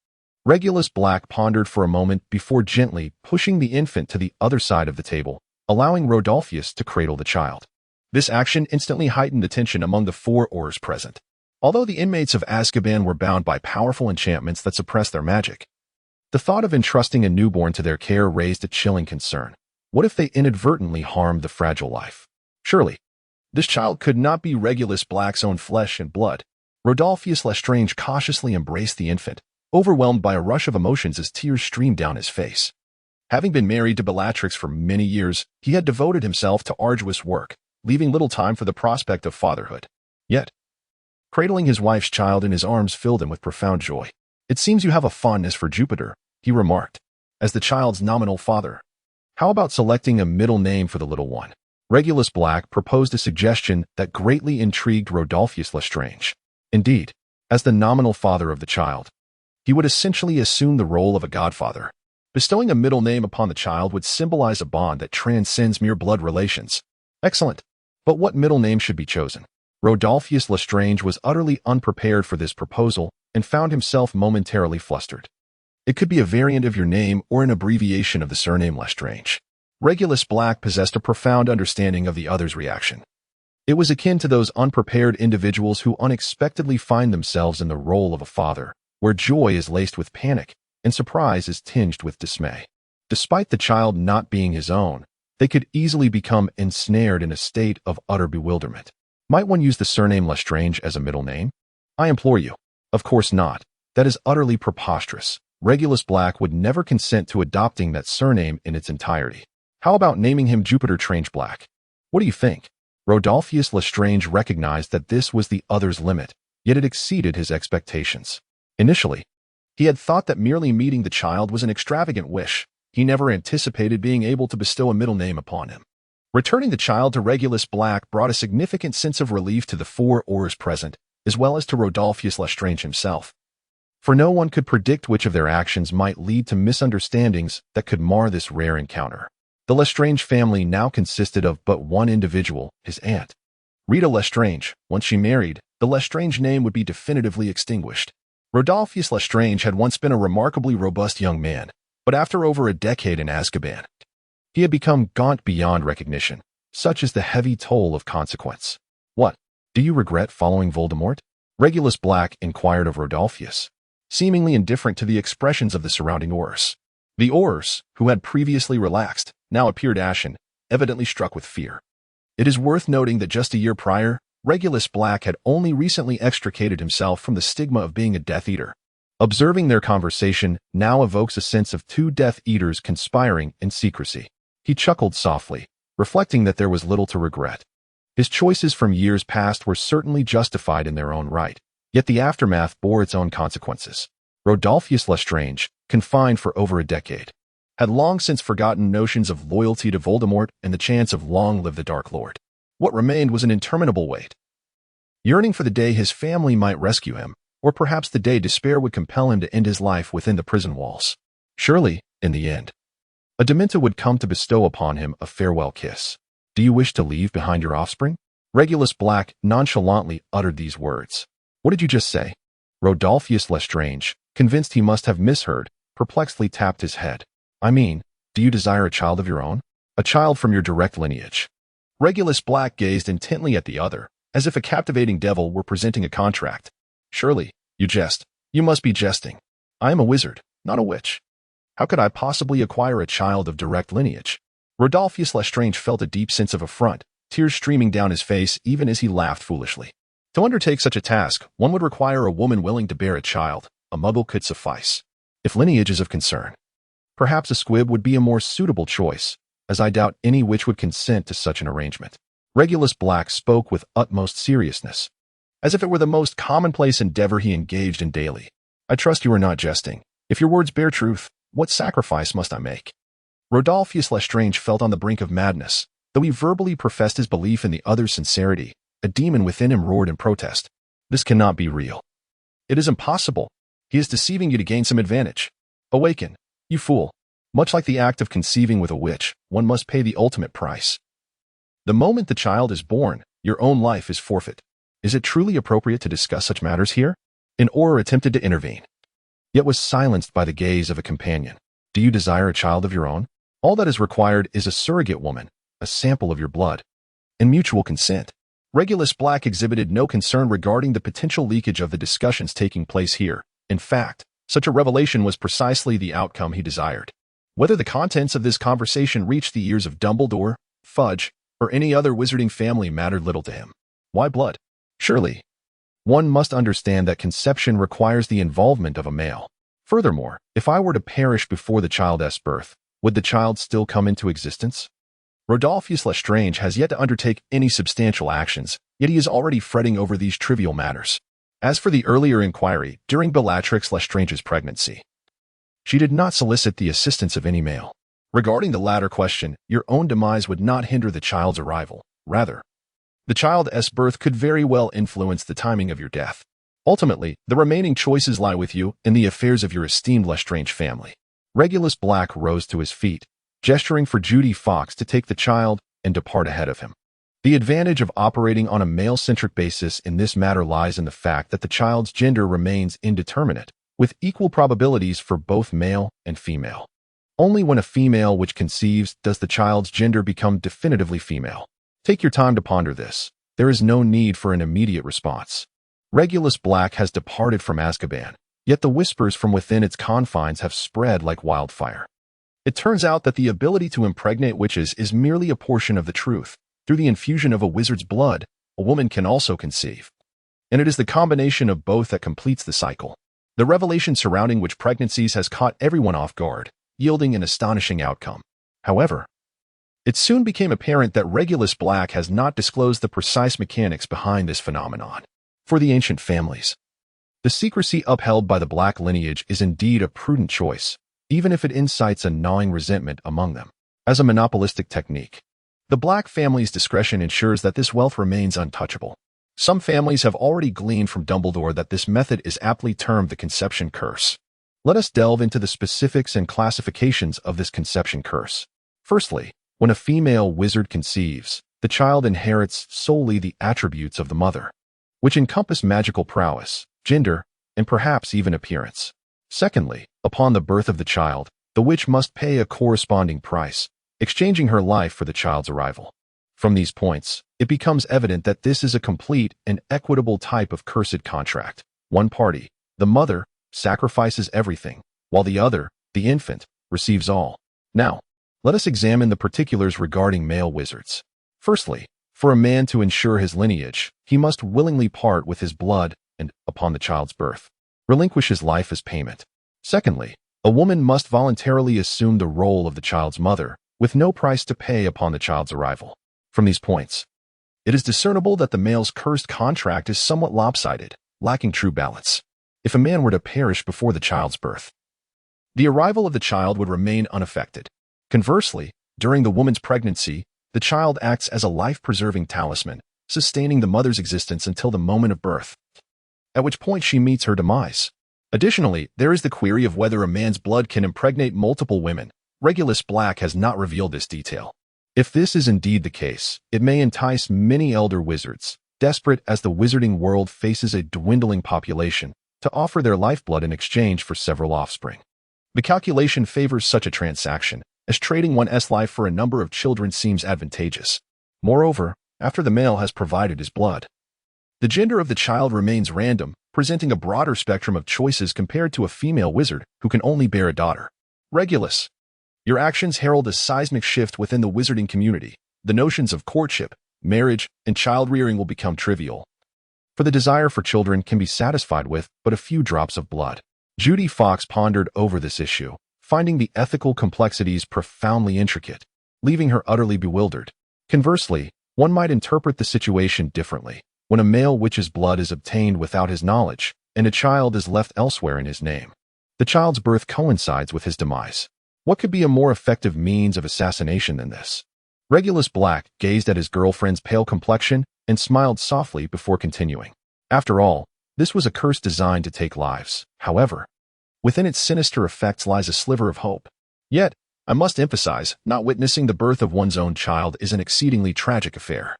Regulus Black pondered for a moment before gently pushing the infant to the other side of the table, allowing Rodolphus to cradle the child. This action instantly heightened the tension among the 4 Aurors present. Although the inmates of Azkaban were bound by powerful enchantments that suppressed their magic, the thought of entrusting a newborn to their care raised a chilling concern. What if they inadvertently harmed the fragile life? Surely, this child could not be Regulus Black's own flesh and blood. Rodolphus Lestrange cautiously embraced the infant, overwhelmed by a rush of emotions as tears streamed down his face. Having been married to Bellatrix for many years, he had devoted himself to arduous work, leaving little time for the prospect of fatherhood. Yet, cradling his wife's child in his arms filled him with profound joy. It seems you have a fondness for Jupiter, he remarked, as the child's nominal father. How about selecting a middle name for the little one? Regulus Black proposed a suggestion that greatly intrigued Rodolphus Lestrange. Indeed, as the nominal father of the child, he would essentially assume the role of a godfather. Bestowing a middle name upon the child would symbolize a bond that transcends mere blood relations. Excellent. But what middle name should be chosen? Rodolphus Lestrange was utterly unprepared for this proposal and found himself momentarily flustered. It could be a variant of your name or an abbreviation of the surname Lestrange. Regulus Black possessed a profound understanding of the other's reaction. It was akin to those unprepared individuals who unexpectedly find themselves in the role of a father, where joy is laced with panic and surprise is tinged with dismay. Despite the child not being his own, they could easily become ensnared in a state of utter bewilderment. Might one use the surname Lestrange as a middle name? I implore you. Of course not. That is utterly preposterous. Regulus Black would never consent to adopting that surname in its entirety. How about naming him Jupiter Strange Black? What do you think? Rodolphus Lestrange recognized that this was the other's limit, yet it exceeded his expectations. Initially, he had thought that merely meeting the child was an extravagant wish. He never anticipated being able to bestow a middle name upon him. Returning the child to Regulus Black brought a significant sense of relief to the four Aurors present, as well as to Rodolphus Lestrange himself. For no one could predict which of their actions might lead to misunderstandings that could mar this rare encounter. The Lestrange family now consisted of but one individual, his aunt. Rita Lestrange. Once she married, the Lestrange name would be definitively extinguished. Rodolphus Lestrange had once been a remarkably robust young man, but after over a decade in Azkaban, he had become gaunt beyond recognition. Such is the heavy toll of consequence. What? Do you regret following Voldemort? Regulus Black inquired of Rodolphus, seemingly indifferent to the expressions of the surrounding Aurors. The Aurors, who had previously relaxed, now appeared ashen, evidently struck with fear. It is worth noting that just a year prior, Regulus Black had only recently extricated himself from the stigma of being a Death Eater. Observing their conversation now evokes a sense of two Death Eaters conspiring in secrecy. He chuckled softly, reflecting that there was little to regret. His choices from years past were certainly justified in their own right, yet the aftermath bore its own consequences. Rodolphus Lestrange, confined for over a decade, had long since forgotten notions of loyalty to Voldemort and the chance of long live the Dark Lord. What remained was an interminable wait, yearning for the day his family might rescue him, or perhaps the day despair would compel him to end his life within the prison walls. Surely, in the end, a Dementor would come to bestow upon him a farewell kiss. Do you wish to leave behind your offspring? Regulus Black nonchalantly uttered these words. What did you just say? Rodolphus Lestrange, convinced he must have misheard, perplexedly tapped his head. I mean, do you desire a child of your own? A child from your direct lineage? Regulus Black gazed intently at the other, as if a captivating devil were presenting a contract. Surely, you jest. You must be jesting. I am a wizard, not a witch. How could I possibly acquire a child of direct lineage? Rodolphus Lestrange felt a deep sense of affront, tears streaming down his face even as he laughed foolishly. To undertake such a task, one would require a woman willing to bear a child. A muggle could suffice. If lineage is of concern, perhaps a squib would be a more suitable choice, as I doubt any witch would consent to such an arrangement. Regulus Black spoke with utmost seriousness, as if it were the most commonplace endeavor he engaged in daily. I trust you are not jesting. If your words bear truth, what sacrifice must I make? Rodolphus Lestrange felt on the brink of madness. Though he verbally professed his belief in the other's sincerity, a demon within him roared in protest. This cannot be real. It is impossible. He is deceiving you to gain some advantage. Awaken, you fool. Much like the act of conceiving with a witch, one must pay the ultimate price. The moment the child is born, your own life is forfeit. Is it truly appropriate to discuss such matters here? An Auror attempted to intervene, yet was silenced by the gaze of a companion. Do you desire a child of your own? All that is required is a surrogate woman, a sample of your blood, and mutual consent. Regulus Black exhibited no concern regarding the potential leakage of the discussions taking place here. In fact, such a revelation was precisely the outcome he desired. Whether the contents of this conversation reached the ears of Dumbledore, Fudge, or any other wizarding family mattered little to him. Why blood? Surely, one must understand that conception requires the involvement of a male. Furthermore, if I were to perish before the child's birth, would the child still come into existence? Rodolphus Lestrange has yet to undertake any substantial actions, yet he is already fretting over these trivial matters. As for the earlier inquiry, during Bellatrix Lestrange's pregnancy, she did not solicit the assistance of any male. Regarding the latter question, your own demise would not hinder the child's arrival. Rather, the child's birth could very well influence the timing of your death. Ultimately, the remaining choices lie with you in the affairs of your esteemed Lestrange family. Regulus Black rose to his feet, gesturing for Judy Fox to take the child and depart ahead of him. The advantage of operating on a male-centric basis in this matter lies in the fact that the child's gender remains indeterminate, with equal probabilities for both male and female. Only when a female which conceives does the child's gender become definitively female. Take your time to ponder this. There is no need for an immediate response. Regulus Black has departed from Azkaban, yet the whispers from within its confines have spread like wildfire. It turns out that the ability to impregnate witches is merely a portion of the truth. Through the infusion of a wizard's blood, a woman can also conceive. And it is the combination of both that completes the cycle. The revelation surrounding witch pregnancies has caught everyone off guard, yielding an astonishing outcome. However, it soon became apparent that Regulus Black has not disclosed the precise mechanics behind this phenomenon. For the ancient families, the secrecy upheld by the Black lineage is indeed a prudent choice, even if it incites a gnawing resentment among them. As a monopolistic technique, the Black family's discretion ensures that this wealth remains untouchable. Some families have already gleaned from Dumbledore that this method is aptly termed the conception curse. Let us delve into the specifics and classifications of this conception curse. Firstly, when a female wizard conceives, the child inherits solely the attributes of the mother, which encompass magical prowess, gender, and perhaps even appearance. Secondly, upon the birth of the child, the witch must pay a corresponding price, exchanging her life for the child's arrival. From these points, it becomes evident that this is a complete and equitable type of cursed contract. One party, the mother, sacrifices everything, while the other, the infant, receives all. Now, let us examine the particulars regarding male wizards. Firstly, for a man to ensure his lineage, he must willingly part with his blood and, upon the child's birth, relinquish his life as payment. Secondly, a woman must voluntarily assume the role of the child's mother, with no price to pay upon the child's arrival. From these points, it is discernible that the male's cursed contract is somewhat lopsided, lacking true balance. If a man were to perish before the child's birth, the arrival of the child would remain unaffected. Conversely, during the woman's pregnancy, the child acts as a life-preserving talisman, sustaining the mother's existence until the moment of birth, at which point she meets her demise. Additionally, there is the query of whether a man's blood can impregnate multiple women. Regulus Black has not revealed this detail. If this is indeed the case, it may entice many elder wizards, desperate as the wizarding world faces a dwindling population, to offer their lifeblood in exchange for several offspring. The calculation favors such a transaction, as trading one's life for a number of children seems advantageous. Moreover, after the male has provided his blood, the gender of the child remains random, presenting a broader spectrum of choices compared to a female wizard who can only bear a daughter. Regulus, your actions herald a seismic shift within the wizarding community. The notions of courtship, marriage, and child-rearing will become trivial, for the desire for children can be satisfied with but a few drops of blood. Judy Fox pondered over this issue, finding the ethical complexities profoundly intricate, leaving her utterly bewildered. Conversely, one might interpret the situation differently. When a male witch's blood is obtained without his knowledge, and a child is left elsewhere in his name, the child's birth coincides with his demise. What could be a more effective means of assassination than this? Regulus Black gazed at his girlfriend's pale complexion and smiled softly before continuing. After all, this was a curse designed to take lives. However, within its sinister effects lies a sliver of hope. Yet, I must emphasize, not witnessing the birth of one's own child is an exceedingly tragic affair.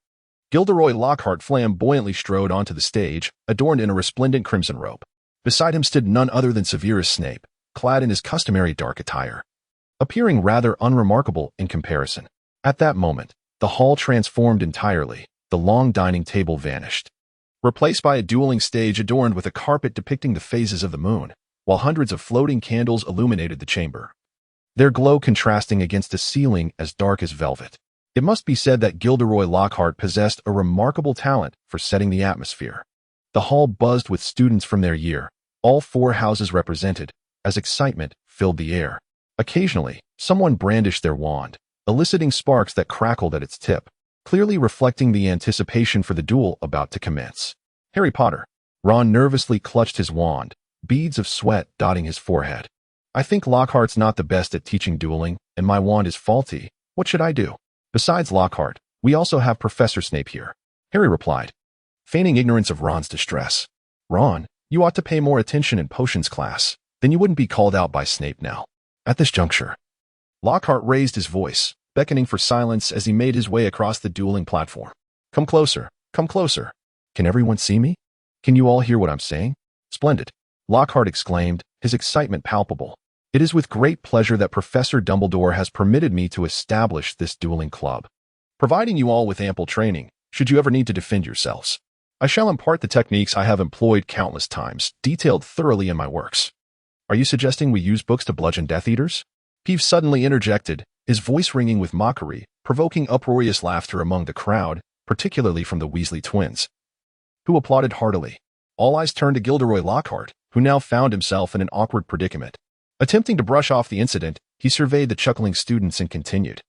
Gilderoy Lockhart flamboyantly strode onto the stage, adorned in a resplendent crimson robe. Beside him stood none other than Severus Snape, clad in his customary dark attire, appearing rather unremarkable in comparison. At that moment, the hall transformed entirely. The long dining table vanished, replaced by a dueling stage adorned with a carpet depicting the phases of the moon, while hundreds of floating candles illuminated the chamber, their glow contrasting against a ceiling as dark as velvet. It must be said that Gilderoy Lockhart possessed a remarkable talent for setting the atmosphere. The hall buzzed with students from their year, all four houses represented, as excitement filled the air. Occasionally, someone brandished their wand, eliciting sparks that crackled at its tip, clearly reflecting the anticipation for the duel about to commence. Harry Potter, Ron nervously clutched his wand, beads of sweat dotting his forehead. I think Lockhart's not the best at teaching dueling, and my wand is faulty. What should I do? Besides Lockhart, we also have Professor Snape here, Harry replied, feigning ignorance of Ron's distress. Ron, you ought to pay more attention in potions class. Then you wouldn't be called out by Snape now. At this juncture, Lockhart raised his voice, beckoning for silence as he made his way across the dueling platform. Come closer, come closer. Can everyone see me? Can you all hear what I'm saying? Splendid, Lockhart exclaimed, his excitement palpable. It is with great pleasure that Professor Dumbledore has permitted me to establish this dueling club, providing you all with ample training, should you ever need to defend yourselves. I shall impart the techniques I have employed countless times, detailed thoroughly in my works. Are you suggesting we use books to bludgeon Death Eaters? Peeves suddenly interjected, his voice ringing with mockery, provoking uproarious laughter among the crowd, particularly from the Weasley twins, who applauded heartily. All eyes turned to Gilderoy Lockhart, who now found himself in an awkward predicament. Attempting to brush off the incident, he surveyed the chuckling students and continued.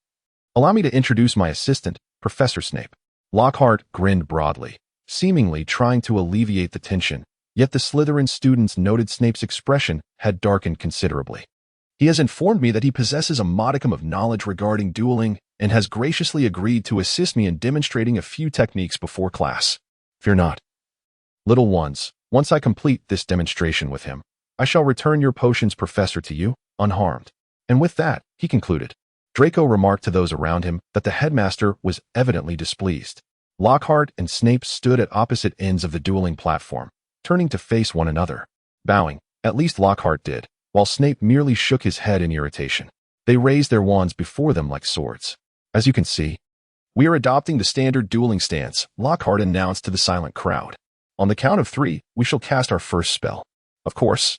Allow me to introduce my assistant, Professor Snape. Lockhart grinned broadly, seemingly trying to alleviate the tension, yet the Slytherin students noted Snape's expression had darkened considerably. He has informed me that he possesses a modicum of knowledge regarding dueling and has graciously agreed to assist me in demonstrating a few techniques before class. Fear not, little ones, once I complete this demonstration with him, I shall return your potions professor to you, unharmed. And with that, he concluded. Draco remarked to those around him that the headmaster was evidently displeased. Lockhart and Snape stood at opposite ends of the dueling platform, turning to face one another. Bowing, at least Lockhart did, while Snape merely shook his head in irritation. They raised their wands before them like swords. As you can see, we are adopting the standard dueling stance, Lockhart announced to the silent crowd. On the count of 3, we shall cast our first spell. Of course,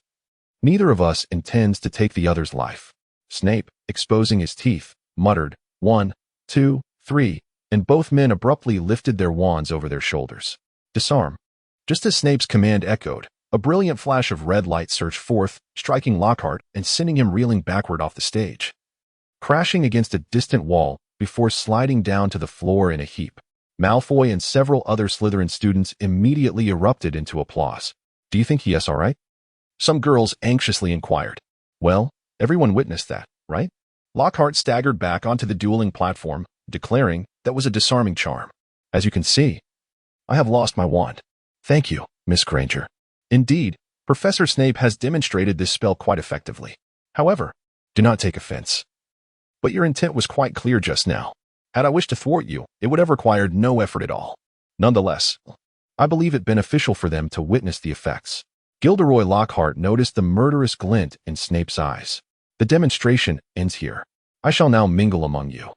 neither of us intends to take the other's life. Snape, exposing his teeth, muttered, 1, 2, 3, and both men abruptly lifted their wands over their shoulders. Disarm. Just as Snape's command echoed, a brilliant flash of red light surged forth, striking Lockhart and sending him reeling backward off the stage, crashing against a distant wall before sliding down to the floor in a heap. Malfoy and several other Slytherin students immediately erupted into applause. Do you think he is all right? Some girls anxiously inquired. Well, everyone witnessed that, right? Lockhart staggered back onto the dueling platform, declaring that was a disarming charm. As you can see, I have lost my wand. Thank you, Miss Granger. Indeed, Professor Snape has demonstrated this spell quite effectively. However, do not take offense, but your intent was quite clear just now. Had I wished to thwart you, it would have required no effort at all. Nonetheless, I believe it beneficial for them to witness the effects. Gilderoy Lockhart noticed the murderous glint in Snape's eyes. The demonstration ends here. I shall now mingle among you,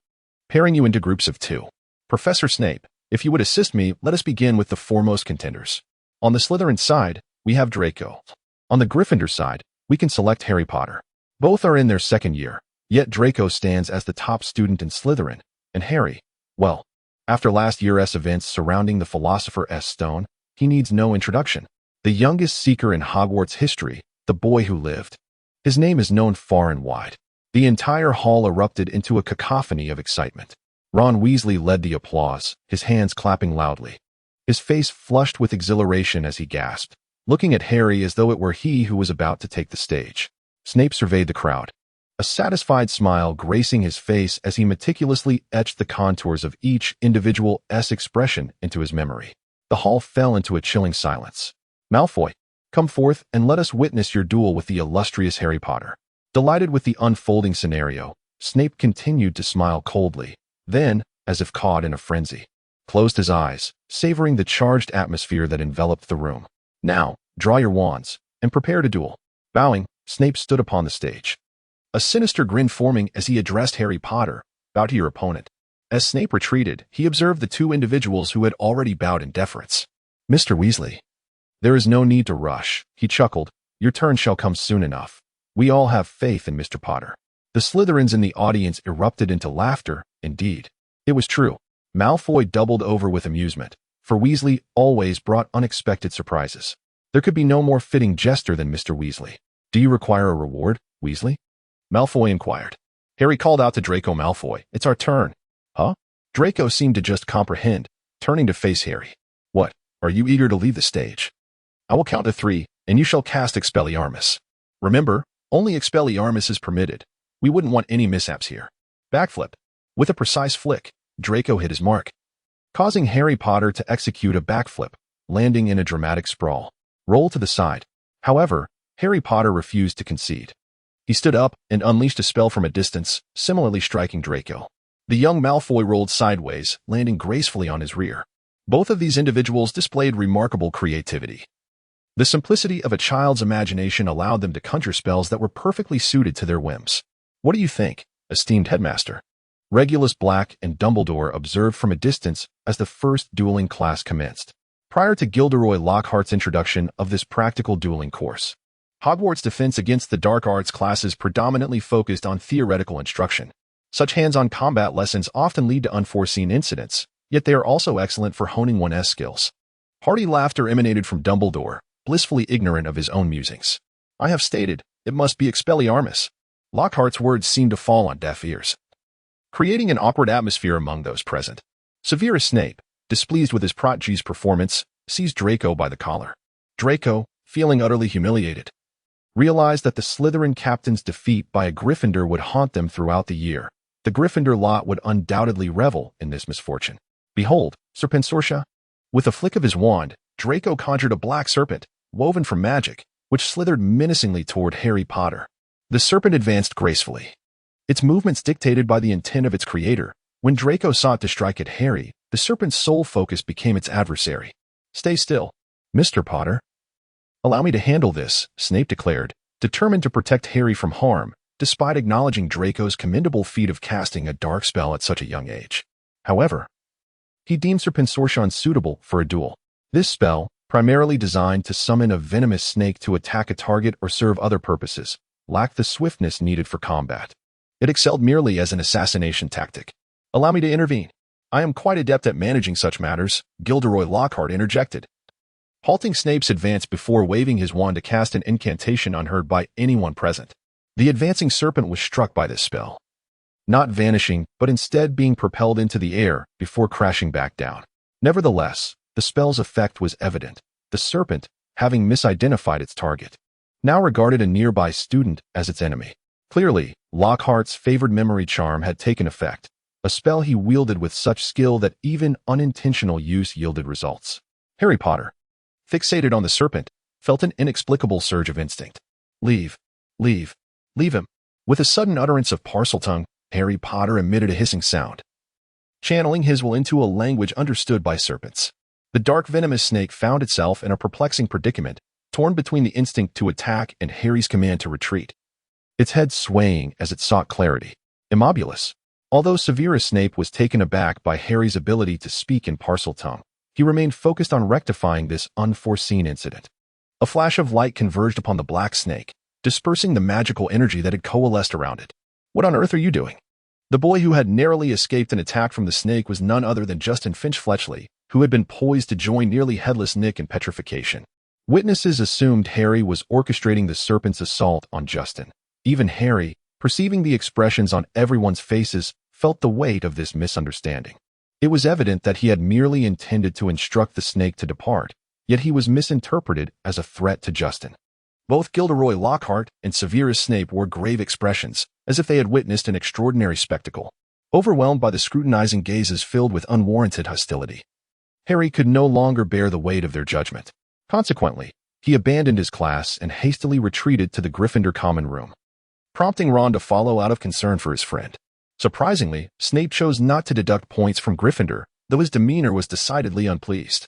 pairing you into groups of 2. Professor Snape, if you would assist me, let us begin with the foremost contenders. On the Slytherin side, we have Draco. On the Gryffindor side, we can select Harry Potter. Both are in their second year, yet Draco stands as the top student in Slytherin, and Harry, well, after last year's events surrounding the Philosopher's Stone, he needs no introduction. The youngest seeker in Hogwarts history, the boy who lived. His name is known far and wide. The entire hall erupted into a cacophony of excitement. Ron Weasley led the applause, his hands clapping loudly. His face flushed with exhilaration as he gasped, looking at Harry as though it were he who was about to take the stage. Snape surveyed the crowd, a satisfied smile gracing his face as he meticulously etched the contours of each individual's expression into his memory. The hall fell into a chilling silence. Malfoy, come forth and let us witness your duel with the illustrious Harry Potter. Delighted with the unfolding scenario, Snape continued to smile coldly, then, as if caught in a frenzy, closed his eyes, savoring the charged atmosphere that enveloped the room. Now, draw your wands, and prepare to duel. Bowing, Snape stood upon the stage, a sinister grin forming as he addressed Harry Potter. Bow to your opponent. As Snape retreated, he observed the 2 individuals who had already bowed in deference. Mr. Weasley, there is no need to rush, he chuckled. Your turn shall come soon enough. We all have faith in Mr. Potter. The Slytherins in the audience erupted into laughter. Indeed, it was true. Malfoy doubled over with amusement, for Weasley always brought unexpected surprises. There could be no more fitting jester than Mr. Weasley. Do you require a reward, Weasley? Malfoy inquired. Harry called out to Draco Malfoy. It's our turn. Huh? Draco seemed to just comprehend, turning to face Harry. What, are you eager to leave the stage? I will count to 3, and you shall cast Expelliarmus. Remember, only Expelliarmus is permitted. We wouldn't want any mishaps here. Backflip. With a precise flick, Draco hit his mark, causing Harry Potter to execute a backflip, landing in a dramatic sprawl. Roll to the side. However, Harry Potter refused to concede. He stood up and unleashed a spell from a distance, similarly striking Draco. The young Malfoy rolled sideways, landing gracefully on his rear. Both of these individuals displayed remarkable creativity. The simplicity of a child's imagination allowed them to conjure spells that were perfectly suited to their whims. What do you think, esteemed headmaster? Regulus Black and Dumbledore observed from a distance as the first dueling class commenced. Prior to Gilderoy Lockhart's introduction of this practical dueling course, Hogwarts Defense Against the Dark Arts classes predominantly focused on theoretical instruction. Such hands-on combat lessons often lead to unforeseen incidents, yet they are also excellent for honing one's skills. Hearty laughter emanated from Dumbledore, blissfully ignorant of his own musings. I have stated, it must be Expelliarmus. Lockhart's words seemed to fall on deaf ears, creating an awkward atmosphere among those present. Severus Snape, displeased with his prodigy's performance, seized Draco by the collar. Draco, feeling utterly humiliated, realized that the Slytherin captain's defeat by a Gryffindor would haunt them throughout the year. The Gryffindor lot would undoubtedly revel in this misfortune. Behold, Serpensortia. With a flick of his wand, Draco conjured a black serpent, woven from magic, which slithered menacingly toward Harry Potter. The serpent advanced gracefully, its movements dictated by the intent of its creator. When Draco sought to strike at Harry, the serpent's sole focus became its adversary. Stay still, Mr. Potter. Allow me to handle this, Snape declared, determined to protect Harry from harm, despite acknowledging Draco's commendable feat of casting a dark spell at such a young age. However, he deemed Serpensortia unsuitable for a duel. This spell, primarily designed to summon a venomous snake to attack a target or serve other purposes, lacked the swiftness needed for combat. It excelled merely as an assassination tactic. Allow me to intervene. I am quite adept at managing such matters, Gilderoy Lockhart interjected, halting Snape's advance before waving his wand to cast an incantation unheard by anyone present. The advancing serpent was struck by this spell, not vanishing, but instead being propelled into the air before crashing back down. Nevertheless, the spell's effect was evident. The serpent, having misidentified its target, now regarded a nearby student as its enemy. Clearly, Lockhart's favored memory charm had taken effect, a spell he wielded with such skill that even unintentional use yielded results. Harry Potter, fixated on the serpent, felt an inexplicable surge of instinct. Leave him. With a sudden utterance of Parseltongue, Harry Potter emitted a hissing sound, channeling his will into a language understood by serpents. The dark venomous snake found itself in a perplexing predicament, torn between the instinct to attack and Harry's command to retreat, its head swaying as it sought clarity. Immobulus. Although Severus Snape was taken aback by Harry's ability to speak in Parseltongue, he remained focused on rectifying this unforeseen incident. A flash of light converged upon the black snake, dispersing the magical energy that had coalesced around it. What on earth are you doing? The boy who had narrowly escaped an attack from the snake was none other than Justin Finch-Fletchley, who had been poised to join nearly headless Nick in petrification. Witnesses assumed Harry was orchestrating the serpent's assault on Justin. Even Harry, perceiving the expressions on everyone's faces, felt the weight of this misunderstanding. It was evident that he had merely intended to instruct the snake to depart, yet he was misinterpreted as a threat to Justin. Both Gilderoy Lockhart and Severus Snape wore grave expressions, as if they had witnessed an extraordinary spectacle. Overwhelmed by the scrutinizing gazes filled with unwarranted hostility, Harry could no longer bear the weight of their judgment. Consequently, he abandoned his class and hastily retreated to the Gryffindor common room, prompting Ron to follow out of concern for his friend. Surprisingly, Snape chose not to deduct points from Gryffindor, though his demeanor was decidedly unpleased.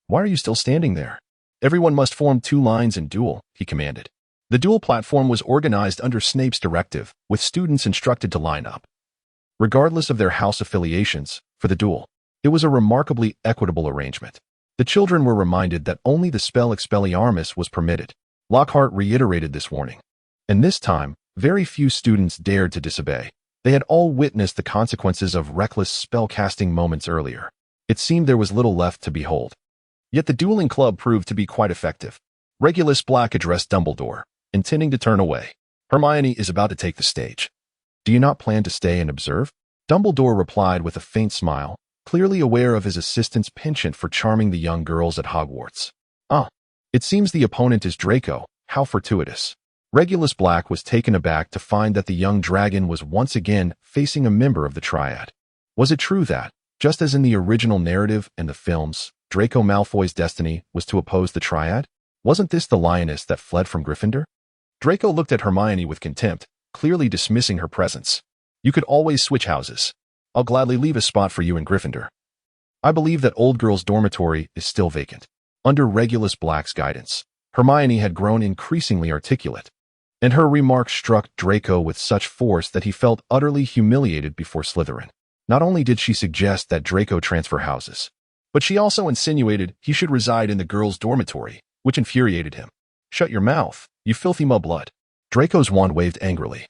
Why are you still standing there? Everyone must form 2 lines and duel, he commanded. The duel platform was organized under Snape's directive, with students instructed to line up, regardless of their house affiliations, for the duel. It was a remarkably equitable arrangement. The children were reminded that only the spell Expelliarmus was permitted. Lockhart reiterated this warning, and this time, very few students dared to disobey. They had all witnessed the consequences of reckless spellcasting moments earlier. It seemed there was little left to behold. Yet the dueling club proved to be quite effective. Regulus Black addressed Dumbledore, intending to turn away. Hermione is about to take the stage. Do you not plan to stay and observe? Dumbledore replied with a faint smile, clearly aware of his assistant's penchant for charming the young girls at Hogwarts. It seems the opponent is Draco. How fortuitous. Regulus Black was taken aback to find that the young dragon was once again facing a member of the Triad. Was it true that, just as in the original narrative and the films, Draco Malfoy's destiny was to oppose the Triad? Wasn't this the lioness that fled from Gryffindor? Draco looked at Hermione with contempt, clearly dismissing her presence. You could always switch houses. I'll gladly leave a spot for you in Gryffindor. I believe that old girl's dormitory is still vacant. Under Regulus Black's guidance, Hermione had grown increasingly articulate, and her remarks struck Draco with such force that he felt utterly humiliated before Slytherin. Not only did she suggest that Draco transfer houses, but she also insinuated he should reside in the girls' dormitory, which infuriated him. Shut your mouth, you filthy mudblood. Draco's wand waved angrily,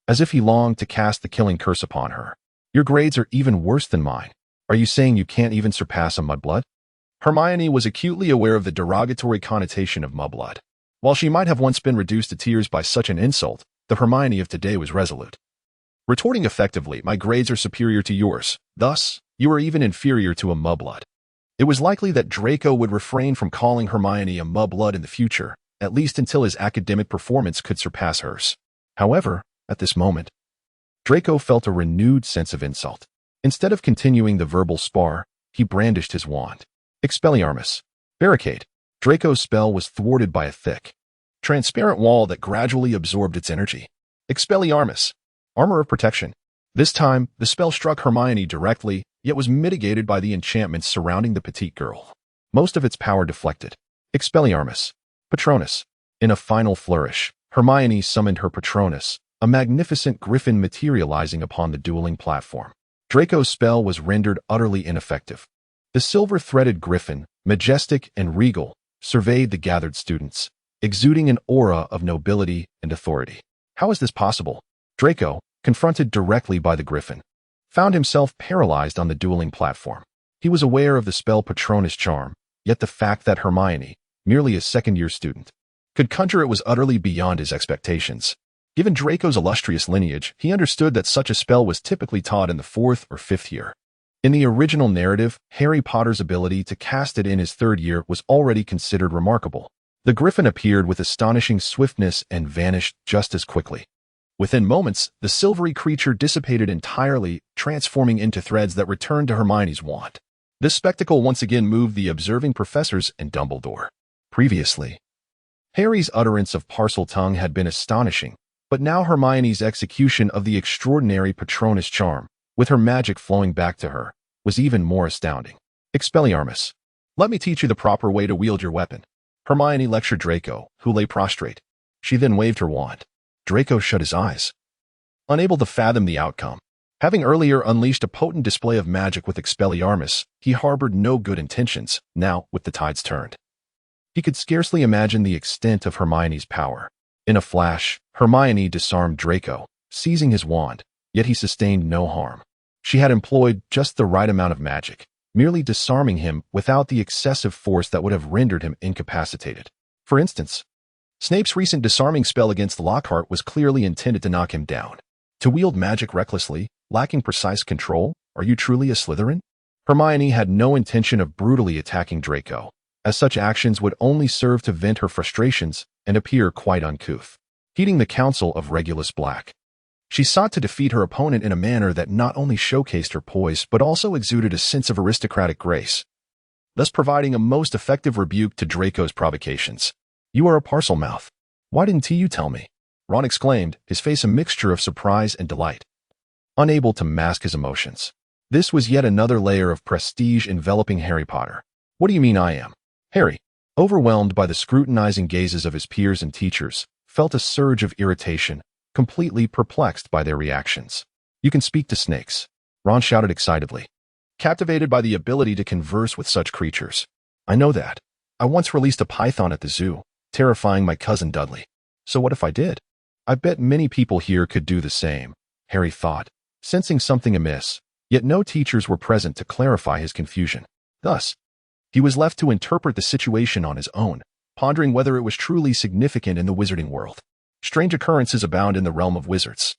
as if he longed to cast the killing curse upon her. Your grades are even worse than mine. Are you saying you can't even surpass a mudblood? Hermione was acutely aware of the derogatory connotation of mudblood. While she might have once been reduced to tears by such an insult, the Hermione of today was resolute. Retorting effectively, my grades are superior to yours. Thus, you are even inferior to a mudblood. It was likely that Draco would refrain from calling Hermione a mudblood in the future, at least until his academic performance could surpass hers. However, at this moment, Draco felt a renewed sense of insult. Instead of continuing the verbal spar, he brandished his wand. Expelliarmus. Barricade. Draco's spell was thwarted by a thick, transparent wall that gradually absorbed its energy. Expelliarmus. Armor of protection. This time, the spell struck Hermione directly, yet was mitigated by the enchantments surrounding the petite girl. Most of its power deflected. Expelliarmus. Patronus. In a final flourish, Hermione summoned her Patronus, a magnificent griffin materializing upon the dueling platform. Draco's spell was rendered utterly ineffective. The silver-threaded griffin, majestic and regal, surveyed the gathered students, exuding an aura of nobility and authority. How is this possible? Draco, confronted directly by the griffin, found himself paralyzed on the dueling platform. He was aware of the spell Patronus charm, yet the fact that Hermione, merely a second-year student, could conjure it was utterly beyond his expectations. Given Draco's illustrious lineage, he understood that such a spell was typically taught in the 4th or 5th year. In the original narrative, Harry Potter's ability to cast it in his 3rd year was already considered remarkable. The griffin appeared with astonishing swiftness and vanished just as quickly. Within moments, the silvery creature dissipated entirely, transforming into threads that returned to Hermione's wand. This spectacle once again moved the observing professors and Dumbledore. Previously, Harry's utterance of parcel tongue had been astonishing, but now Hermione's execution of the extraordinary Patronus charm, with her magic flowing back to her, was even more astounding. Expelliarmus. Let me teach you the proper way to wield your weapon. Hermione lectured Draco, who lay prostrate. She then waved her wand. Draco shut his eyes, unable to fathom the outcome. Having earlier unleashed a potent display of magic with Expelliarmus, he harbored no good intentions, now with the tides turned. He could scarcely imagine the extent of Hermione's power. In a flash, Hermione disarmed Draco, seizing his wand, yet he sustained no harm. She had employed just the right amount of magic, merely disarming him without the excessive force that would have rendered him incapacitated. For instance, Snape's recent disarming spell against Lockhart was clearly intended to knock him down. To wield magic recklessly, lacking precise control, are you truly a Slytherin? Hermione had no intention of brutally attacking Draco, as such actions would only serve to vent her frustrations and appear quite uncouth. Heeding the counsel of Regulus Black, she sought to defeat her opponent in a manner that not only showcased her poise but also exuded a sense of aristocratic grace, thus providing a most effective rebuke to Draco's provocations. You are a parcel mouth. Why didn't you tell me? Ron exclaimed, his face a mixture of surprise and delight, unable to mask his emotions. This was yet another layer of prestige enveloping Harry Potter. What do you mean I am? Harry, overwhelmed by the scrutinizing gazes of his peers and teachers, felt a surge of irritation, completely perplexed by their reactions. You can speak to snakes, Ron shouted excitedly, captivated by the ability to converse with such creatures. I know that. I once released a python at the zoo, terrifying my cousin Dudley. So what if I did? I bet many people here could do the same, Harry thought, sensing something amiss, yet no teachers were present to clarify his confusion. Thus, he was left to interpret the situation on his own, pondering whether it was truly significant in the wizarding world. Strange occurrences abound in the realm of wizards.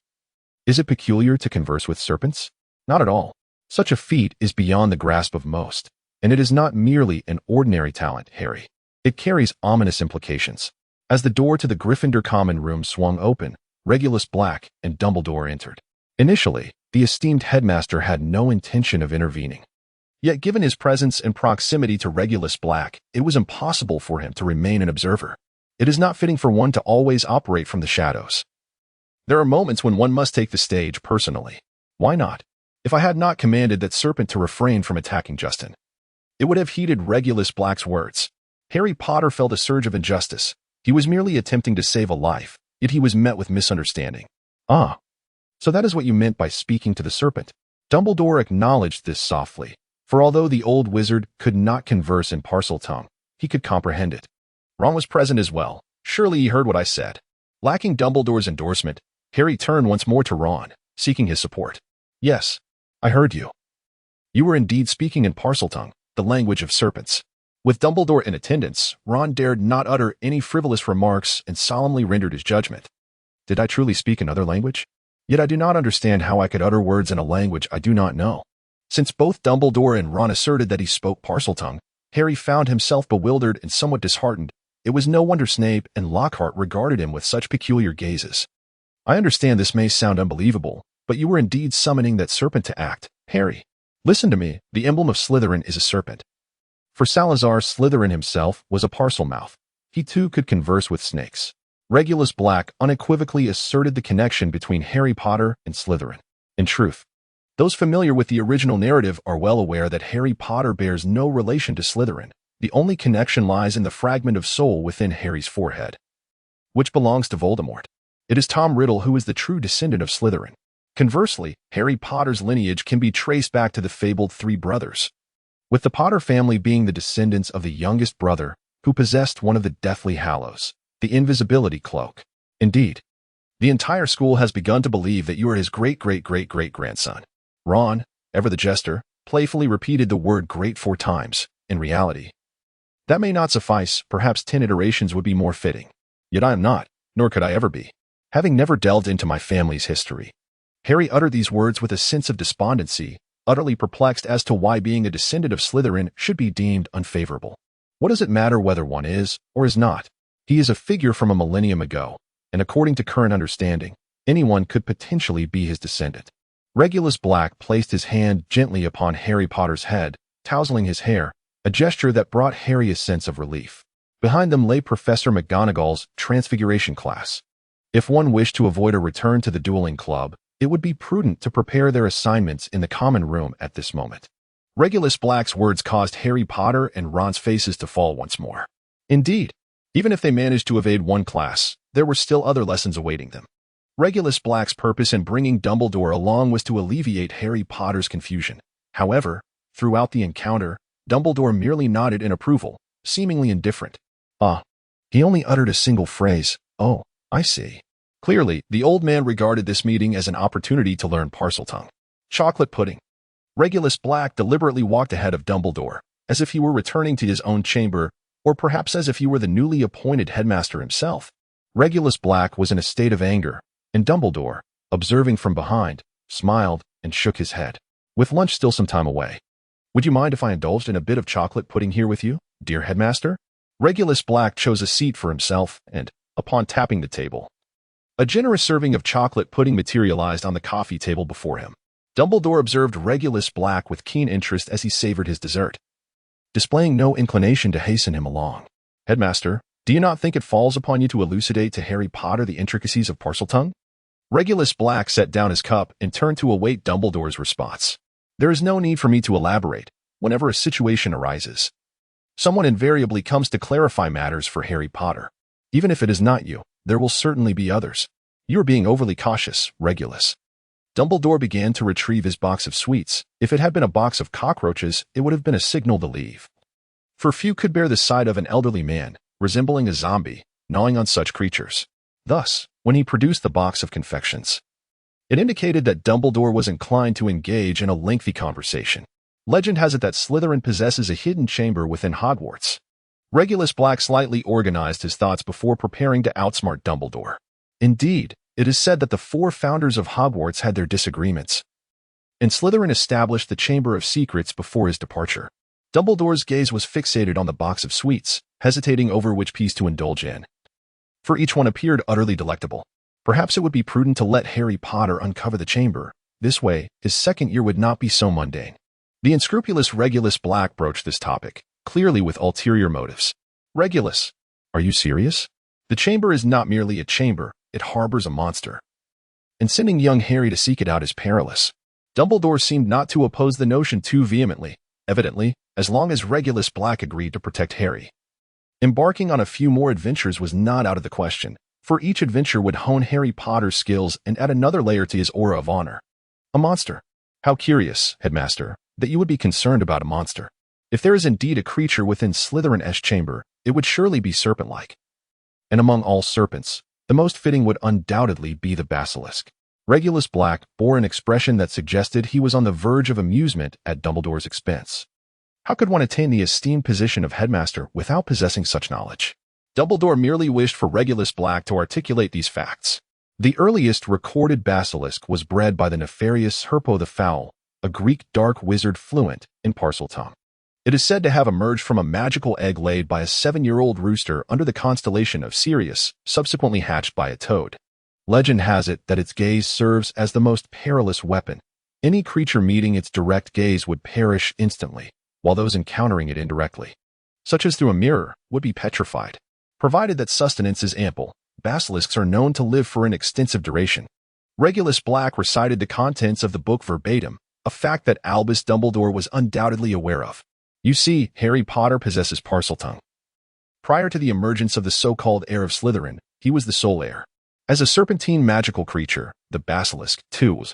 Is it peculiar to converse with serpents? Not at all. Such a feat is beyond the grasp of most, and it is not merely an ordinary talent, Harry. It carries ominous implications. As the door to the Gryffindor common room swung open, Regulus Black and Dumbledore entered. Initially, the esteemed headmaster had no intention of intervening. Yet given his presence and proximity to Regulus Black, it was impossible for him to remain an observer. It is not fitting for one to always operate from the shadows. There are moments when one must take the stage personally. Why not? If I had not commanded that serpent to refrain from attacking Justin, it would have heeded Regulus Black's words. Harry Potter felt a surge of injustice. He was merely attempting to save a life, yet he was met with misunderstanding. Ah, so that is what you meant by speaking to the serpent. Dumbledore acknowledged this softly, for although the old wizard could not converse in Parseltongue, he could comprehend it. Ron was present as well. Surely he heard what I said. Lacking Dumbledore's endorsement, Harry turned once more to Ron, seeking his support. Yes, I heard you. You were indeed speaking in Parseltongue, the language of serpents. With Dumbledore in attendance, Ron dared not utter any frivolous remarks and solemnly rendered his judgment. Did I truly speak another language? Yet I do not understand how I could utter words in a language I do not know. Since both Dumbledore and Ron asserted that he spoke Parseltongue, Harry found himself bewildered and somewhat disheartened. It was no wonder Snape and Lockhart regarded him with such peculiar gazes. I understand this may sound unbelievable, but you were indeed summoning that serpent to act, Harry. Listen to me, the emblem of Slytherin is a serpent. For Salazar, Slytherin himself was a Parselmouth. He too could converse with snakes. Regulus Black unequivocally asserted the connection between Harry Potter and Slytherin. In truth, those familiar with the original narrative are well aware that Harry Potter bears no relation to Slytherin. The only connection lies in the fragment of soul within Harry's forehead, which belongs to Voldemort. It is Tom Riddle who is the true descendant of Slytherin. Conversely, Harry Potter's lineage can be traced back to the fabled three brothers, with the Potter family being the descendants of the youngest brother who possessed one of the Deathly Hallows, the invisibility cloak. Indeed, the entire school has begun to believe that you are his great-great-great-great-grandson. Ron, ever the jester, playfully repeated the word great 4 times. In reality, that may not suffice. Perhaps 10 iterations would be more fitting. Yet I am not, nor could I ever be. Having never delved into my family's history, Harry uttered these words with a sense of despondency, utterly perplexed as to why being a descendant of Slytherin should be deemed unfavorable. What does it matter whether one is or is not? He is a figure from a millennium ago, and according to current understanding, anyone could potentially be his descendant. Regulus Black placed his hand gently upon Harry Potter's head, tousling his hair, a gesture that brought Harry a sense of relief. Behind them lay Professor McGonagall's Transfiguration class. If one wished to avoid a return to the dueling club, it would be prudent to prepare their assignments in the common room at this moment. Regulus Black's words caused Harry Potter and Ron's faces to fall once more. Indeed, even if they managed to evade one class, there were still other lessons awaiting them. Regulus Black's purpose in bringing Dumbledore along was to alleviate Harry Potter's confusion. However, throughout the encounter, Dumbledore merely nodded in approval, seemingly indifferent. He only uttered a single phrase, "Oh, I see." Clearly, the old man regarded this meeting as an opportunity to learn Parseltongue. Chocolate pudding. Regulus Black deliberately walked ahead of Dumbledore, as if he were returning to his own chamber, or perhaps as if he were the newly appointed headmaster himself. Regulus Black was in a state of anger, and Dumbledore, observing from behind, smiled and shook his head. With lunch still some time away, would you mind if I indulged in a bit of chocolate pudding here with you, dear headmaster? Regulus Black chose a seat for himself, and, upon tapping the table, a generous serving of chocolate pudding materialized on the coffee table before him. Dumbledore observed Regulus Black with keen interest as he savored his dessert, displaying no inclination to hasten him along. Headmaster, do you not think it falls upon you to elucidate to Harry Potter the intricacies of Parseltongue? Regulus Black set down his cup and turned to await Dumbledore's response. There is no need for me to elaborate. Whenever a situation arises, someone invariably comes to clarify matters for Harry Potter. Even if it is not you, there will certainly be others. You are being overly cautious, Regulus. Dumbledore began to retrieve his box of sweets. If it had been a box of cockroaches, it would have been a signal to leave. For few could bear the sight of an elderly man, resembling a zombie, gnawing on such creatures. Thus, when he produced the box of confections, it indicated that Dumbledore was inclined to engage in a lengthy conversation. Legend has it that Slytherin possesses a hidden chamber within Hogwarts. Regulus Black slightly organized his thoughts before preparing to outsmart Dumbledore. Indeed, it is said that the 4 founders of Hogwarts had their disagreements, and Slytherin established the Chamber of Secrets before his departure. Dumbledore's gaze was fixated on the box of sweets. hesitating over which piece to indulge in. For each one appeared utterly delectable. Perhaps it would be prudent to let Harry Potter uncover the chamber. This way, his second year would not be so mundane. The unscrupulous Regulus Black broached this topic, clearly with ulterior motives. Regulus, are you serious? The chamber is not merely a chamber, it harbors a monster. And sending young Harry to seek it out is perilous. Dumbledore seemed not to oppose the notion too vehemently, evidently, as long as Regulus Black agreed to protect Harry. Embarking on a few more adventures was not out of the question, for each adventure would hone Harry Potter's skills and add another layer to his aura of honor. A monster. How curious, Headmaster, that you would be concerned about a monster. If there is indeed a creature within Slytherin's chamber, it would surely be serpent-like. And among all serpents, the most fitting would undoubtedly be the basilisk. Regulus Black bore an expression that suggested he was on the verge of amusement at Dumbledore's expense. How could one attain the esteemed position of headmaster without possessing such knowledge? Dumbledore merely wished for Regulus Black to articulate these facts. The earliest recorded basilisk was bred by the nefarious Herpo the Foul, a Greek dark wizard fluent in Parseltongue. It is said to have emerged from a magical egg laid by a 7-year-old rooster under the constellation of Sirius, subsequently hatched by a toad. Legend has it that its gaze serves as the most perilous weapon. Any creature meeting its direct gaze would perish instantly, while those encountering it indirectly, such as through a mirror, would be petrified. Provided that sustenance is ample, basilisks are known to live for an extensive duration. Regulus Black recited the contents of the book verbatim, a fact that Albus Dumbledore was undoubtedly aware of. You see, Harry Potter possesses Parseltongue. Prior to the emergence of the so-called heir of Slytherin, he was the sole heir. As a serpentine magical creature, the basilisk, too,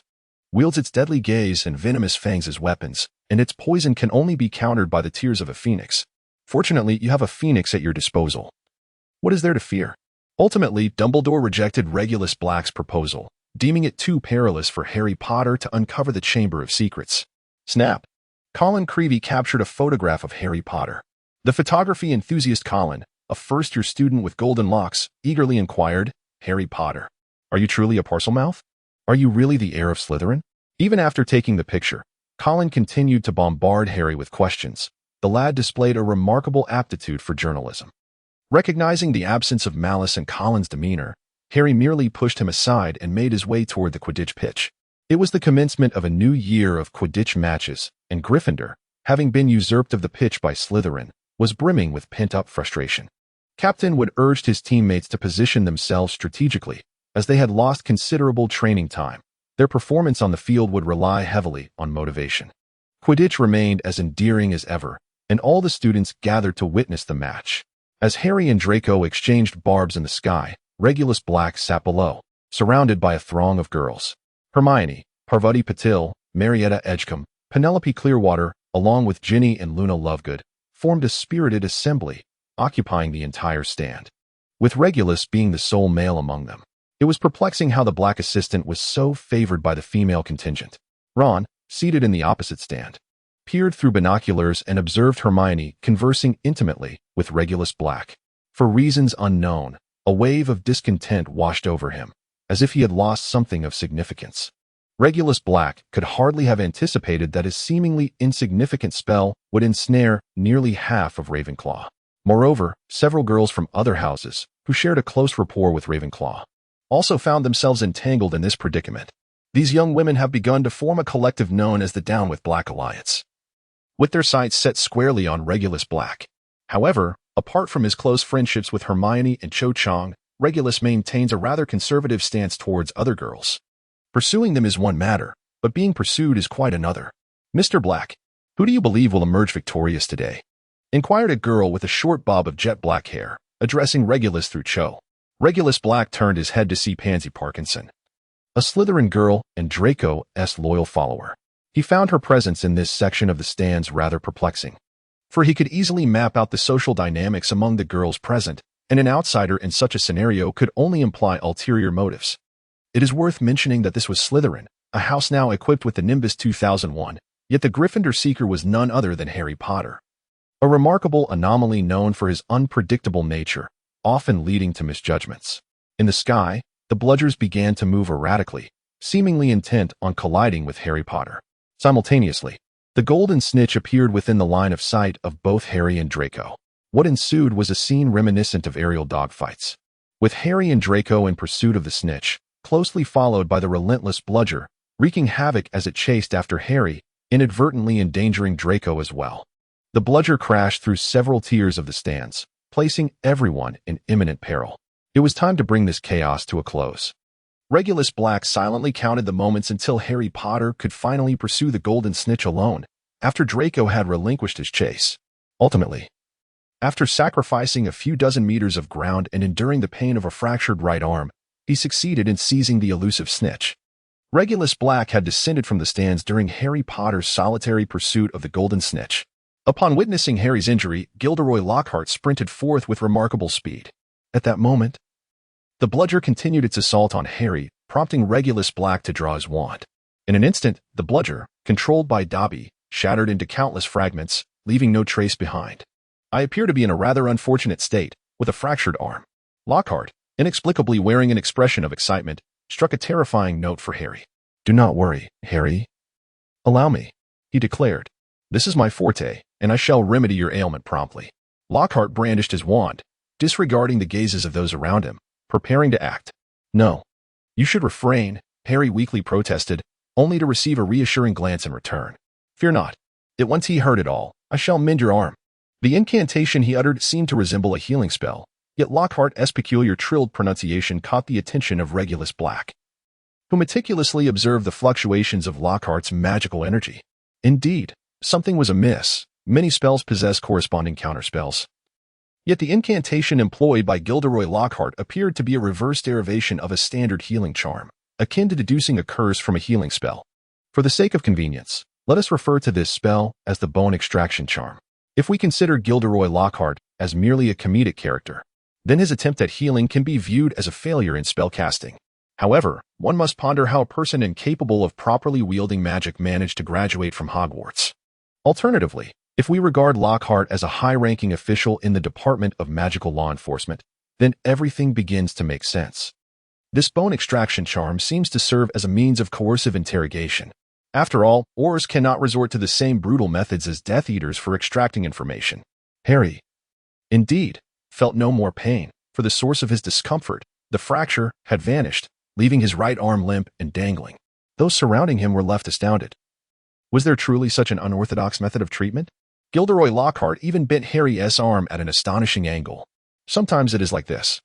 wields its deadly gaze and venomous fangs as weapons, and its poison can only be countered by the tears of a phoenix. Fortunately, you have a phoenix at your disposal. What is there to fear? Ultimately, Dumbledore rejected Regulus Black's proposal, deeming it too perilous for Harry Potter to uncover the Chamber of Secrets. Snap! Colin Creevey captured a photograph of Harry Potter. The photography enthusiast Colin, a first-year student with golden locks, eagerly inquired, Harry Potter, are you truly a Parselmouth? Are you really the heir of Slytherin? Even after taking the picture, Colin continued to bombard Harry with questions. The lad displayed a remarkable aptitude for journalism. Recognizing the absence of malice in Colin's demeanor, Harry merely pushed him aside and made his way toward the Quidditch pitch. It was the commencement of a new year of Quidditch matches, and Gryffindor, having been usurped of the pitch by Slytherin, was brimming with pent-up frustration. Captain Wood urged his teammates to position themselves strategically, as they had lost considerable training time. Their performance on the field would rely heavily on motivation. Quidditch remained as endearing as ever, and all the students gathered to witness the match. As Harry and Draco exchanged barbs in the sky, Regulus Black sat below, surrounded by a throng of girls. Hermione, Parvati Patil, Marietta Edgecombe, Penelope Clearwater, along with Ginny and Luna Lovegood, formed a spirited assembly, occupying the entire stand, with Regulus being the sole male among them. It was perplexing how the black assistant was so favored by the female contingent. Ron, seated in the opposite stand, peered through binoculars and observed Hermione conversing intimately with Regulus Black. For reasons unknown, a wave of discontent washed over him, as if he had lost something of significance. Regulus Black could hardly have anticipated that his seemingly insignificant spell would ensnare nearly half of Ravenclaw. Moreover, several girls from other houses, who shared a close rapport with Ravenclaw, also found themselves entangled in this predicament. These young women have begun to form a collective known as the Down with Black Alliance, with their sights set squarely on Regulus Black. However, apart from his close friendships with Hermione and Cho Chang, Regulus maintains a rather conservative stance towards other girls. Pursuing them is one matter, but being pursued is quite another. Mr. Black, who do you believe will emerge victorious today? Inquired a girl with a short bob of jet black hair, addressing Regulus through Cho. Regulus Black turned his head to see Pansy Parkinson, a Slytherin girl and Draco's loyal follower. He found her presence in this section of the stands rather perplexing, for he could easily map out the social dynamics among the girls present, and an outsider in such a scenario could only imply ulterior motives. It is worth mentioning that this was Slytherin, a house now equipped with the Nimbus 2001, yet the Gryffindor seeker was none other than Harry Potter. A remarkable anomaly known for his unpredictable nature, often leading to misjudgments. In the sky, the bludgers began to move erratically, seemingly intent on colliding with Harry Potter. Simultaneously, the golden snitch appeared within the line of sight of both Harry and Draco. What ensued was a scene reminiscent of aerial dogfights, with Harry and Draco in pursuit of the snitch, closely followed by the relentless bludger, wreaking havoc as it chased after Harry, inadvertently endangering Draco as well. The bludger crashed through several tiers of the stands, placing everyone in imminent peril. It was time to bring this chaos to a close. Regulus Black silently counted the moments until Harry Potter could finally pursue the golden snitch alone, after Draco had relinquished his chase. Ultimately, after sacrificing a few dozen meters of ground and enduring the pain of a fractured right arm, he succeeded in seizing the elusive snitch. Regulus Black had descended from the stands during Harry Potter's solitary pursuit of the golden snitch. Upon witnessing Harry's injury, Gilderoy Lockhart sprinted forth with remarkable speed. At that moment, the bludger continued its assault on Harry, prompting Regulus Black to draw his wand. In an instant, the bludger, controlled by Dobby, shattered into countless fragments, leaving no trace behind. I appear to be in a rather unfortunate state, with a fractured arm. Lockhart, inexplicably wearing an expression of excitement, struck a terrifying note for Harry. "Do not worry, Harry. Allow me," he declared. "This is my forte, and I shall remedy your ailment promptly." Lockhart brandished his wand, disregarding the gazes of those around him, preparing to act. "No. You should refrain," Harry weakly protested, only to receive a reassuring glance in return. "Fear not. It once he heard it all, I shall mend your arm." The incantation he uttered seemed to resemble a healing spell, yet Lockhart's peculiar trilled pronunciation caught the attention of Regulus Black, who meticulously observed the fluctuations of Lockhart's magical energy. Indeed, something was amiss. Many spells possess corresponding counterspells. Yet the incantation employed by Gilderoy Lockhart appeared to be a reverse derivation of a standard healing charm, akin to deducing a curse from a healing spell. For the sake of convenience, let us refer to this spell as the bone extraction charm. If we consider Gilderoy Lockhart as merely a comedic character, then his attempt at healing can be viewed as a failure in spellcasting. However, one must ponder how a person incapable of properly wielding magic managed to graduate from Hogwarts. Alternatively, if we regard Lockhart as a high-ranking official in the Department of Magical Law Enforcement, then everything begins to make sense. This bone extraction charm seems to serve as a means of coercive interrogation. After all, Aurors cannot resort to the same brutal methods as Death Eaters for extracting information. Harry, indeed, felt no more pain, for the source of his discomfort, the fracture, had vanished, leaving his right arm limp and dangling. Those surrounding him were left astounded. Was there truly such an unorthodox method of treatment? Gilderoy Lockhart even bent Harry's arm at an astonishing angle. "Sometimes it is like this.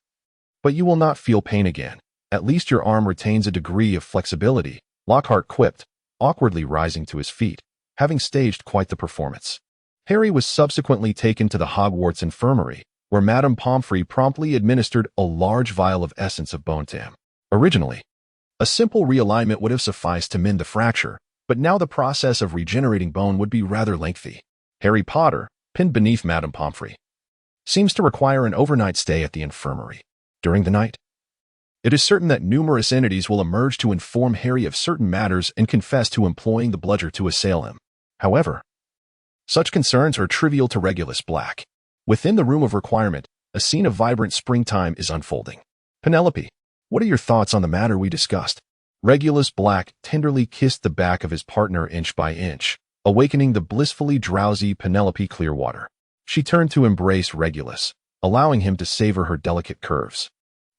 But you will not feel pain again. At least your arm retains a degree of flexibility," Lockhart quipped, awkwardly rising to his feet, having staged quite the performance. Harry was subsequently taken to the Hogwarts infirmary, where Madame Pomfrey promptly administered a large vial of essence of bone to him. Originally, a simple realignment would have sufficed to mend the fracture, but now the process of regenerating bone would be rather lengthy. Harry Potter, pinned beneath Madame Pomfrey, seems to require an overnight stay at the infirmary. During the night, it is certain that numerous entities will emerge to inform Harry of certain matters and confess to employing the bludger to assail him. However, such concerns are trivial to Regulus Black. Within the room of requirement, a scene of vibrant springtime is unfolding. "Penelope, what are your thoughts on the matter we discussed?" Regulus Black tenderly kissed the back of his partner inch by inch, awakening the blissfully drowsy Penelope Clearwater. She turned to embrace Regulus, allowing him to savor her delicate curves.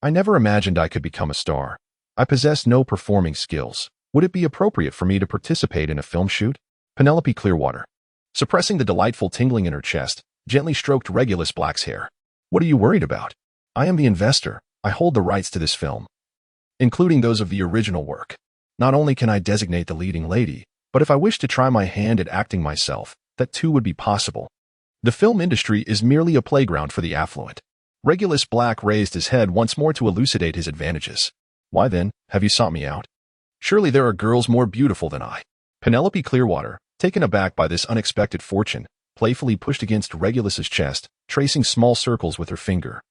"I never imagined I could become a star. I possess no performing skills. Would it be appropriate for me to participate in a film shoot?" Penelope Clearwater, suppressing the delightful tingling in her chest, gently stroked Regulus Black's hair. "What are you worried about? I am the investor. I hold the rights to this film, including those of the original work. Not only can I designate the leading lady, but if I wish to try my hand at acting myself, that too would be possible. The film industry is merely a playground for the affluent." Regulus Black raised his head once more to elucidate his advantages. "Why then, have you sought me out? Surely there are girls more beautiful than I." Penelope Clearwater, taken aback by this unexpected fortune, playfully pushed against Regulus's chest, tracing small circles with her finger.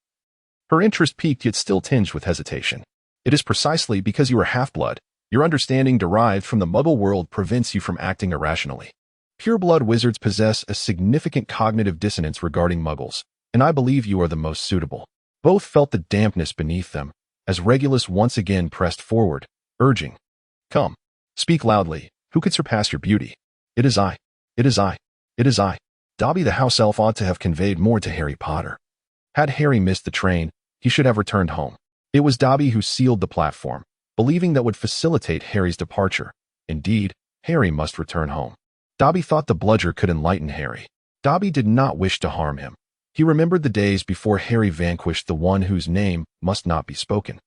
Her interest piqued yet still tinged with hesitation. "It is precisely because you are half-blood. Your understanding derived from the Muggle world prevents you from acting irrationally. Pure-blood wizards possess a significant cognitive dissonance regarding Muggles, and I believe you are the most suitable." Both felt the dampness beneath them, as Regulus once again pressed forward, urging, "Come, speak loudly. Who could surpass your beauty?" "It is I. It is I. It is I." Dobby the house elf ought to have conveyed more to Harry Potter. Had Harry missed the train, he should have returned home. It was Dobby who sealed the platform, believing that would facilitate Harry's departure. Indeed, Harry must return home. Dobby thought the bludger could enlighten Harry. Dobby did not wish to harm him. He remembered the days before Harry vanquished the one whose name must not be spoken,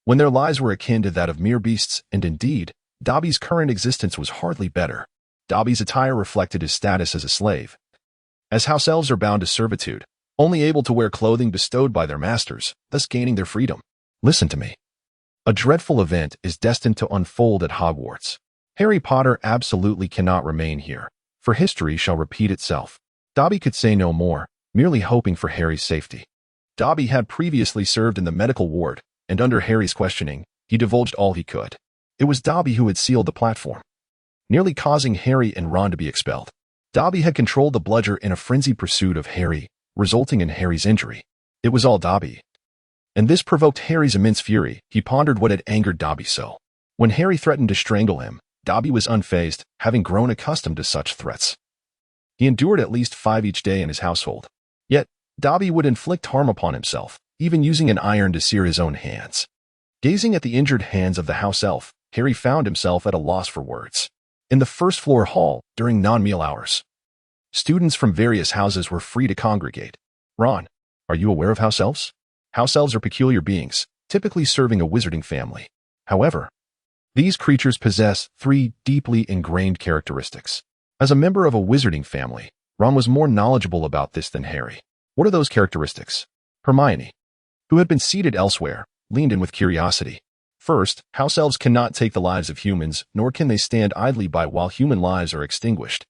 when their lives were akin to that of mere beasts, and indeed, Dobby's current existence was hardly better. Dobby's attire reflected his status as a slave. As house elves are bound to servitude, only able to wear clothing bestowed by their masters, thus gaining their freedom. Listen to me. A dreadful event is destined to unfold at Hogwarts. Harry Potter absolutely cannot remain here, for history shall repeat itself. Dobby could say no more, merely hoping for Harry's safety. Dobby had previously served in the medical ward, and under Harry's questioning, he divulged all he could. It was Dobby who had sealed the platform, nearly causing Harry and Ron to be expelled. Dobby had controlled the bludger in a frenzied pursuit of Harry, resulting in Harry's injury. It was all Dobby. And this provoked Harry's immense fury. He pondered what had angered Dobby so. When Harry threatened to strangle him, Dobby was unfazed, having grown accustomed to such threats. He endured at least 5 each day in his household. Yet, Dobby would inflict harm upon himself, even using an iron to sear his own hands. Gazing at the injured hands of the house elf, Harry found himself at a loss for words. In the first-floor hall, during non-meal hours, students from various houses were free to congregate. Ron, are you aware of house elves? House elves are peculiar beings, typically serving a wizarding family. However, these creatures possess 3 deeply ingrained characteristics. As a member of a wizarding family, Ron was more knowledgeable about this than Harry. What are those characteristics? Hermione, who had been seated elsewhere, leaned in with curiosity. First, house elves cannot take the lives of humans, nor can they stand idly by while human lives are extinguished.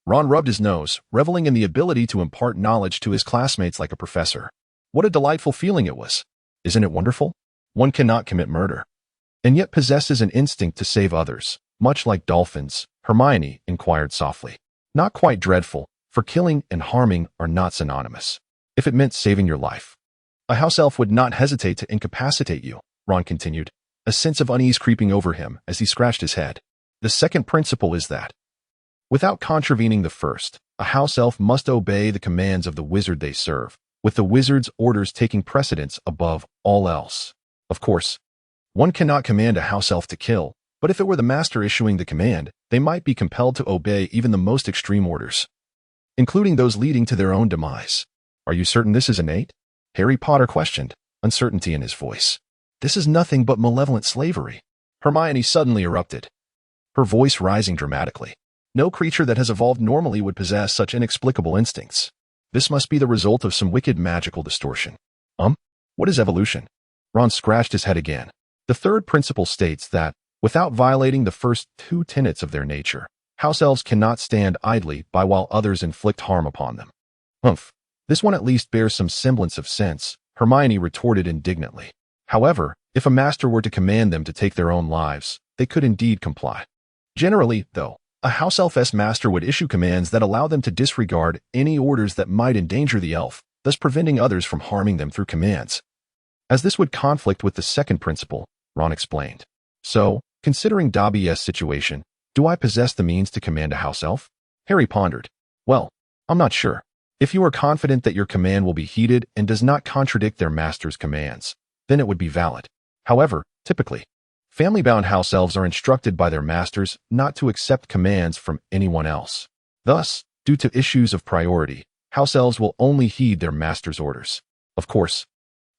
Ron rubbed his nose, reveling in the ability to impart knowledge to his classmates like a professor. What a delightful feeling it was. Isn't it wonderful? One cannot commit murder, and yet possesses an instinct to save others, much like dolphins, Hermione inquired softly. Not quite dreadful, for killing and harming are not synonymous. If it meant saving your life, a house elf would not hesitate to incapacitate you, Ron continued, a sense of unease creeping over him as he scratched his head. The second principle is that, without contravening the first, a house elf must obey the commands of the wizard they serve, with the wizard's orders taking precedence above all else. Of course, one cannot command a house elf to kill, but if it were the master issuing the command, they might be compelled to obey even the most extreme orders, including those leading to their own demise. Are you certain this is innate? Harry Potter questioned, uncertainty in his voice. This is nothing but malevolent slavery. Hermione suddenly erupted, her voice rising dramatically. No creature that has evolved normally would possess such inexplicable instincts. This must be the result of some wicked magical distortion. What is evolution? Ron scratched his head again. The third principle states that, without violating the first 2 tenets of their nature, house elves cannot stand idly by while others inflict harm upon them. This one at least bears some semblance of sense, Hermione retorted indignantly. However, if a master were to command them to take their own lives, they could indeed comply. Generally, though, a house elf's master would issue commands that allow them to disregard any orders that might endanger the elf, thus preventing others from harming them through commands. As this would conflict with the second principle, Ron explained. So, considering Dobby's situation, do I possess the means to command a house elf? Harry pondered. Well, I'm not sure. If you are confident that your command will be heeded and does not contradict their master's commands, then it would be valid. However, typically, family-bound house elves are instructed by their masters not to accept commands from anyone else. Thus, due to issues of priority, house elves will only heed their master's orders. Of course,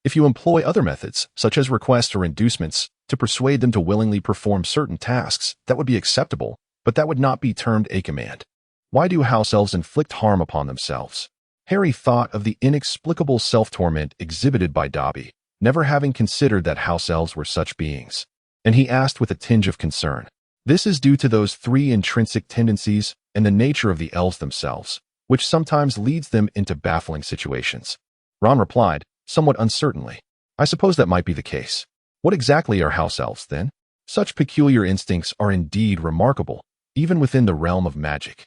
if you employ other methods, such as requests or inducements, to persuade them to willingly perform certain tasks, that would be acceptable, but that would not be termed a command. Why do house elves inflict harm upon themselves? Harry thought of the inexplicable self-torment exhibited by Dobby, never having considered that house elves were such beings, and he asked with a tinge of concern. This is due to those 3 intrinsic tendencies and the nature of the elves themselves, which sometimes leads them into baffling situations. Ron replied, somewhat uncertainly. I suppose that might be the case. What exactly are house elves, then? Such peculiar instincts are indeed remarkable, even within the realm of magic.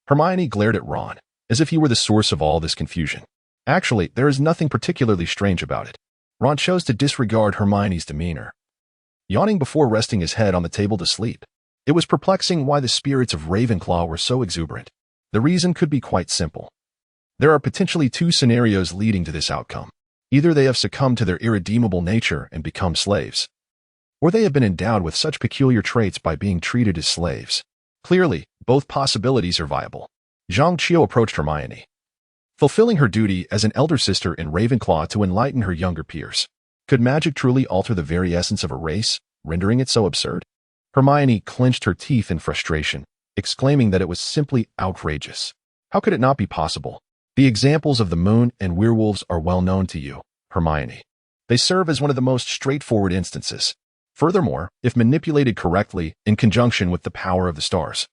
Hermione glared at Ron, as if he were the source of all this confusion. Actually, there is nothing particularly strange about it. Ron chose to disregard Hermione's demeanor, yawning before resting his head on the table to sleep. It was perplexing why the spirits of Ravenclaw were so exuberant. The reason could be quite simple. There are potentially two scenarios leading to this outcome. Either they have succumbed to their irredeemable nature and become slaves, or they have been endowed with such peculiar traits by being treated as slaves. Clearly, both possibilities are viable. Zhang Qiu approached Hermione, fulfilling her duty as an elder sister in Ravenclaw to enlighten her younger peers. Could magic truly alter the very essence of a race, rendering it so absurd? Hermione clenched her teeth in frustration, exclaiming that it was simply outrageous. How could it not be possible? The examples of the moon and werewolves are well known to you, Hermione. They serve as one of the most straightforward instances. Furthermore, if manipulated correctly in conjunction with the power of the stars,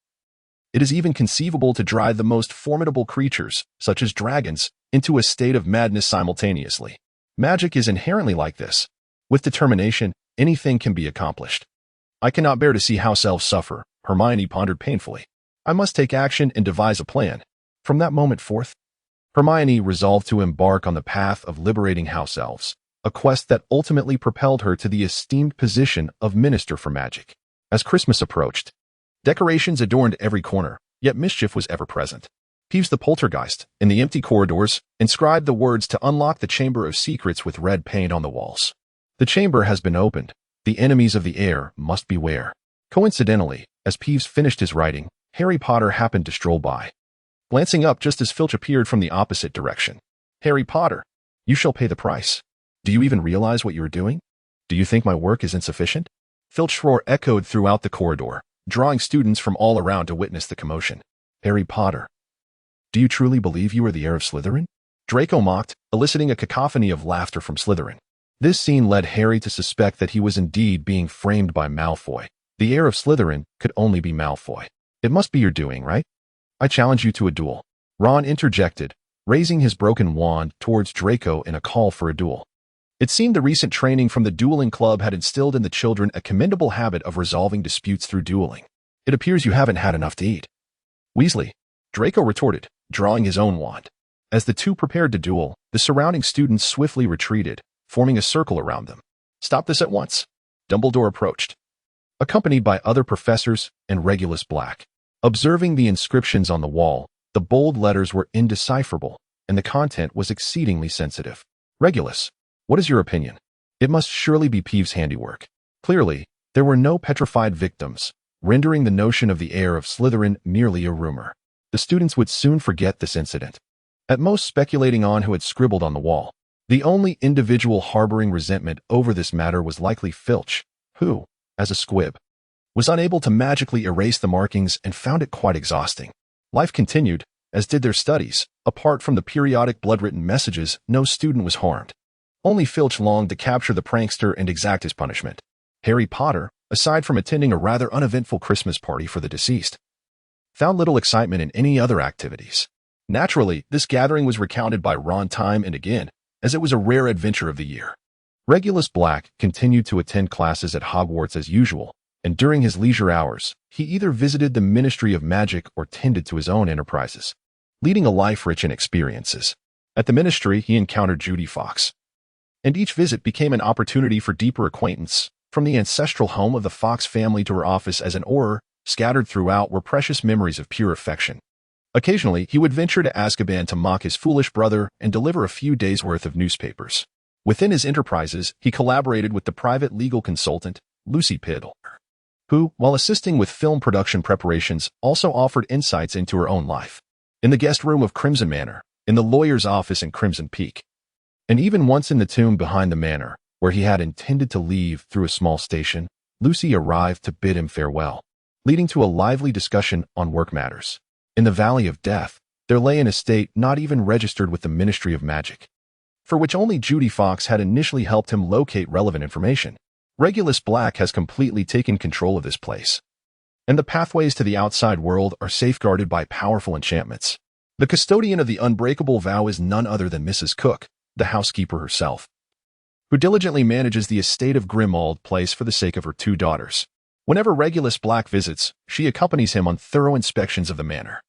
it is even conceivable to drive the most formidable creatures, such as dragons, into a state of madness simultaneously. Magic is inherently like this. With determination, anything can be accomplished. I cannot bear to see house elves suffer, Hermione pondered painfully. I must take action and devise a plan. From that moment forth, Hermione resolved to embark on the path of liberating house elves, a quest that ultimately propelled her to the esteemed position of Minister for Magic. As Christmas approached, decorations adorned every corner, yet mischief was ever present. Peeves the Poltergeist, in the empty corridors, inscribed the words to unlock the Chamber of Secrets with red paint on the walls. The chamber has been opened. The enemies of the heir must beware. Coincidentally, as Peeves finished his writing, Harry Potter happened to stroll by, glancing up just as Filch appeared from the opposite direction. Harry Potter, you shall pay the price. Do you even realize what you are doing? Do you think my work is insufficient? Filch's roar echoed throughout the corridor, drawing students from all around to witness the commotion. Harry Potter, do you truly believe you are the heir of Slytherin? Draco mocked, eliciting a cacophony of laughter from Slytherin. This scene led Harry to suspect that he was indeed being framed by Malfoy. The heir of Slytherin could only be Malfoy. It must be your doing, right? I challenge you to a duel. Ron interjected, raising his broken wand towards Draco in a call for a duel. It seemed the recent training from the dueling club had instilled in the children a commendable habit of resolving disputes through dueling. It appears you haven't had enough to eat. Weasley, Draco retorted, drawing his own wand. As the two prepared to duel, the surrounding students swiftly retreated, forming a circle around them. Stop this at once. Dumbledore approached, accompanied by other professors and Regulus Black. Observing the inscriptions on the wall, the bold letters were indecipherable, and the content was exceedingly sensitive. Regulus, what is your opinion? It must surely be Peeves' handiwork. Clearly, there were no petrified victims, rendering the notion of the heir of Slytherin merely a rumor. The students would soon forget this incident, at most speculating on who had scribbled on the wall. The only individual harboring resentment over this matter was likely Filch, who, as a squib, was unable to magically erase the markings and found it quite exhausting. Life continued, as did their studies. Apart from the periodic blood-written messages, no student was harmed. Only Filch longed to capture the prankster and exact his punishment. Harry Potter, aside from attending a rather uneventful Christmas party for the deceased, found little excitement in any other activities. Naturally, this gathering was recounted by Ron time and again, as it was a rare adventure of the year. Regulus Black continued to attend classes at Hogwarts as usual, and during his leisure hours, he either visited the Ministry of Magic or tended to his own enterprises, leading a life rich in experiences. At the Ministry, he encountered Judy Fox, and each visit became an opportunity for deeper acquaintance. From the ancestral home of the Fox family to her office as an Auror, scattered throughout were precious memories of pure affection. Occasionally, he would venture to Azkaban to mock his foolish brother and deliver a few days' worth of newspapers. Within his enterprises, he collaborated with the private legal consultant, Lucy Piddle, who, while assisting with film production preparations, also offered insights into her own life. In the guest room of Crimson Manor, in the lawyer's office in Crimson Peak, and even once in the tomb behind the manor, where he had intended to leave through a small station, Lucy arrived to bid him farewell, leading to a lively discussion on work matters. In the Valley of Death, there lay an estate not even registered with the Ministry of Magic, for which only Judy Fox had initially helped him locate relevant information. Regulus Black has completely taken control of this place, and the pathways to the outside world are safeguarded by powerful enchantments. The custodian of the unbreakable vow is none other than Mrs. Cook, the housekeeper herself, who diligently manages the estate of Grimmauld Place for the sake of her two daughters. Whenever Regulus Black visits, she accompanies him on thorough inspections of the manor,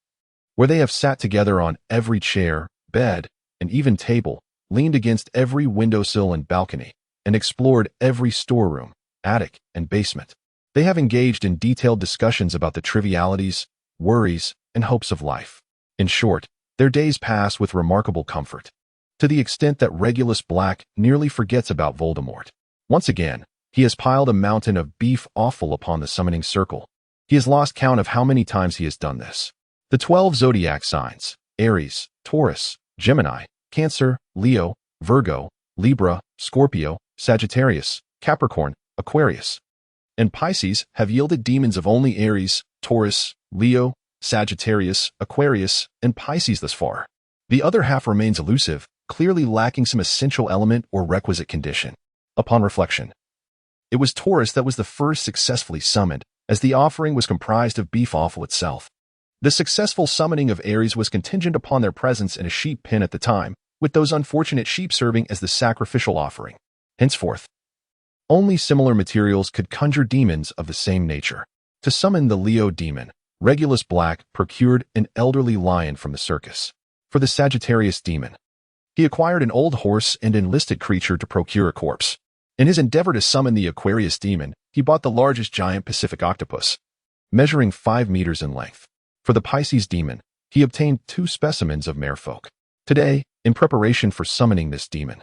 where they have sat together on every chair, bed, and even table, leaned against every windowsill and balcony, and explored every storeroom, attic, and basement. They have engaged in detailed discussions about the trivialities, worries, and hopes of life. In short, Their days pass with remarkable comfort, to the extent that Regulus Black nearly forgets about Voldemort. Once again, he has piled a mountain of beef offal upon the summoning circle. He has lost count of how many times he has done this. The 12 zodiac signs, Aries, Taurus, Gemini, Cancer, Leo, Virgo, Libra, Scorpio, Sagittarius, Capricorn, Aquarius, and Pisces have yielded demons of only Aries, Taurus, Leo, Sagittarius, Aquarius, and Pisces thus far. The other half remains elusive, clearly lacking some essential element or requisite condition. Upon reflection, it was Taurus that was the first successfully summoned, as the offering was comprised of beef offal itself. The successful summoning of Aries was contingent upon their presence in a sheep pen at the time, with those unfortunate sheep serving as the sacrificial offering. Henceforth, only similar materials could conjure demons of the same nature. To summon the Leo demon, Regulus Black procured an elderly lion from the circus. For the Sagittarius demon, he acquired an old horse and enlisted creature to procure a corpse. In his endeavor to summon the Aquarius demon, he bought the largest giant Pacific octopus, measuring 5 meters in length. For the Pisces demon, he obtained 2 specimens of merfolk. Today, in preparation for summoning this demon,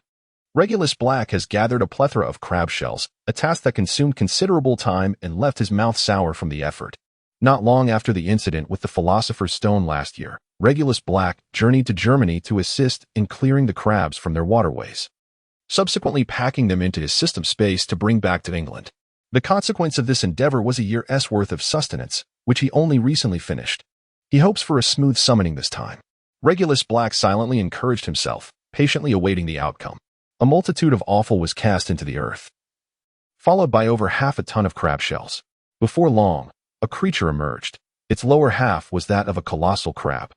Regulus Black has gathered a plethora of crab shells, a task that consumed considerable time and left his mouth sour from the effort. Not long after the incident with the Philosopher's Stone last year, Regulus Black journeyed to Germany to assist in clearing the crabs from their waterways, subsequently packing them into his system space to bring back to England. The consequence of this endeavor was a year's worth of sustenance, which he only recently finished. He hopes for a smooth summoning this time. Regulus Black silently encouraged himself, patiently awaiting the outcome. A multitude of offal was cast into the earth, followed by over half a ton of crab shells. Before long, a creature emerged. Its lower half was that of a colossal crab,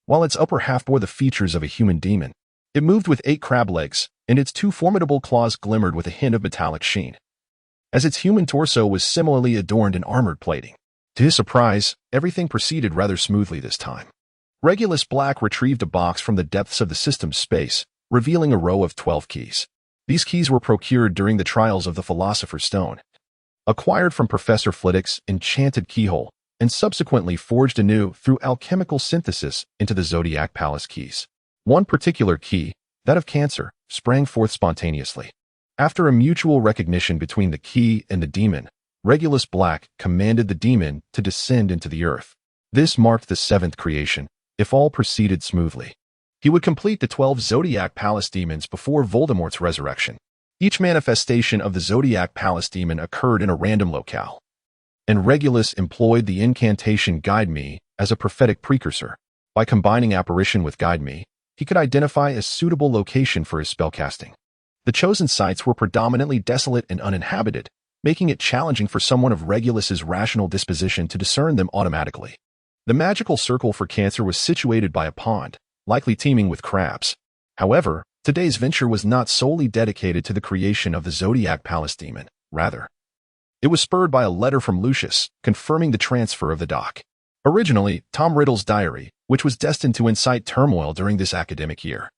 while its upper half bore the features of a human demon. It moved with 8 crab legs, and its 2 formidable claws glimmered with a hint of metallic sheen, as its human torso was similarly adorned in armored plating. To his surprise, everything proceeded rather smoothly this time. Regulus Black retrieved a box from the depths of the system's space, revealing a row of 12 keys. These keys were procured during the trials of the Philosopher's Stone, acquired from Professor Flitwick's enchanted keyhole, and subsequently forged anew through alchemical synthesis into the Zodiac Palace keys. One particular key, that of Cancer, sprang forth spontaneously. After a mutual recognition between the key and the demon, Regulus Black commanded the demon to descend into the earth. This marked the 7th creation, if all proceeded smoothly. He would complete the 12 Zodiac Palace demons before Voldemort's resurrection. Each manifestation of the Zodiac Palace demon occurred in a random locale, and Regulus employed the incantation Guide Me as a prophetic precursor. By combining apparition with Guide Me, he could identify a suitable location for his spellcasting. The chosen sites were predominantly desolate and uninhabited, making it challenging for someone of Regulus's rational disposition to discern them automatically. The magical circle for Cancer was situated by a pond, likely teeming with crabs. However, today's venture was not solely dedicated to the creation of the Zodiac Palace demon. Rather, it was spurred by a letter from Lucius, confirming the transfer of the dock. Originally, Tom Riddle's diary, which was destined to incite turmoil during this academic year,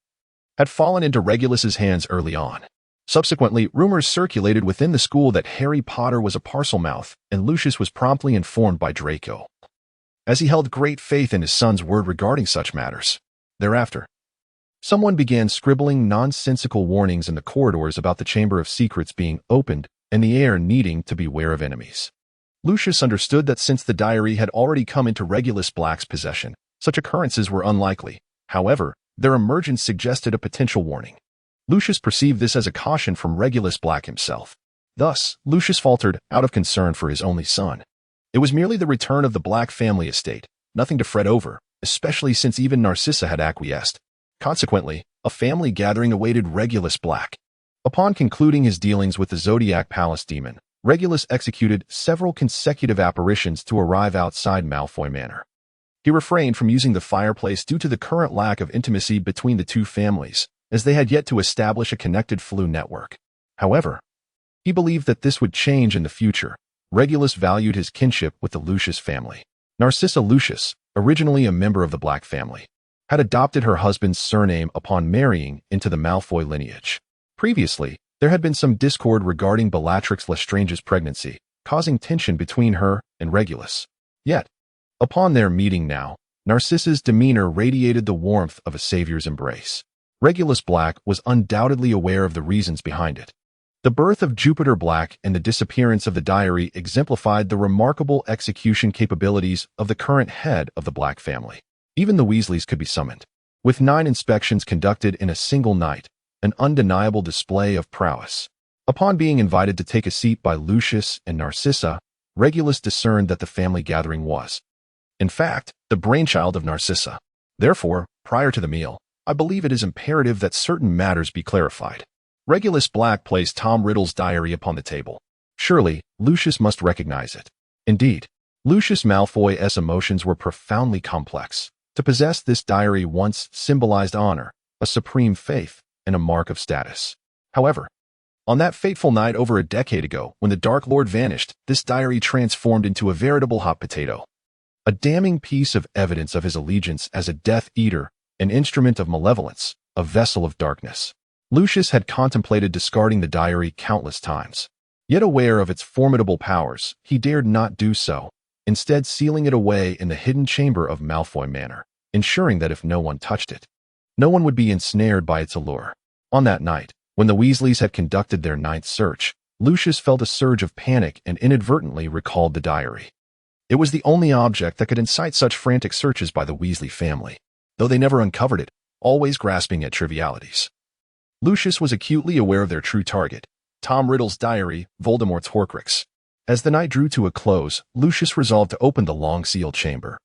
had fallen into Regulus's hands early on. Subsequently, rumors circulated within the school that Harry Potter was a Parselmouth, and Lucius was promptly informed by Draco, as he held great faith in his son's word regarding such matters. Thereafter, someone began scribbling nonsensical warnings in the corridors about the Chamber of Secrets being opened and the heir needing to beware of enemies. Lucius understood that since the diary had already come into Regulus Black's possession, such occurrences were unlikely. However, their emergence suggested a potential warning. Lucius perceived this as a caution from Regulus Black himself. Thus, Lucius faltered out of concern for his only son. It was merely the return of the Black family estate, nothing to fret over, especially since even Narcissa had acquiesced. Consequently, a family gathering awaited Regulus Black. Upon concluding his dealings with the Zodiac Palace demon, Regulus executed several consecutive apparitions to arrive outside Malfoy Manor. He refrained from using the fireplace due to the current lack of intimacy between the two families, as they had yet to establish a connected flue network. However, he believed that this would change in the future. Regulus valued his kinship with the Lucius family. Narcissa Lucius, originally a member of the Black family, had adopted her husband's surname upon marrying into the Malfoy lineage. Previously, there had been some discord regarding Bellatrix Lestrange's pregnancy, causing tension between her and Regulus. Yet, upon their meeting now, Narcissa's demeanor radiated the warmth of a savior's embrace. Regulus Black was undoubtedly aware of the reasons behind it. The birth of Jupiter Black and the disappearance of the diary exemplified the remarkable execution capabilities of the current head of the Black family. Even the Weasleys could be summoned. With 9 inspections conducted in a single night, an undeniable display of prowess. Upon being invited to take a seat by Lucius and Narcissa, Regulus discerned that the family gathering was, in fact, the brainchild of Narcissa. Therefore, prior to the meal, I believe it is imperative that certain matters be clarified. Regulus Black placed Tom Riddle's diary upon the table. Surely, Lucius must recognize it. Indeed, Lucius Malfoy's emotions were profoundly complex. To possess this diary once symbolized honor, a supreme faith, and a mark of status. However, on that fateful night over a decade ago, when the Dark Lord vanished, this diary transformed into a veritable hot potato. A damning piece of evidence of his allegiance as a Death Eater, an instrument of malevolence, a vessel of darkness. Lucius had contemplated discarding the diary countless times. Yet aware of its formidable powers, he dared not do so, instead sealing it away in the hidden chamber of Malfoy Manor, ensuring that if no one touched it, no one would be ensnared by its allure. On that night, when the Weasleys had conducted their 9th search, Lucius felt a surge of panic and inadvertently recalled the diary. It was the only object that could incite such frantic searches by the Weasley family, though they never uncovered it, always grasping at trivialities. Lucius was acutely aware of their true target, Tom Riddle's diary, Voldemort's Horcrux. As the night drew to a close, Lucius resolved to open the long-sealed chamber,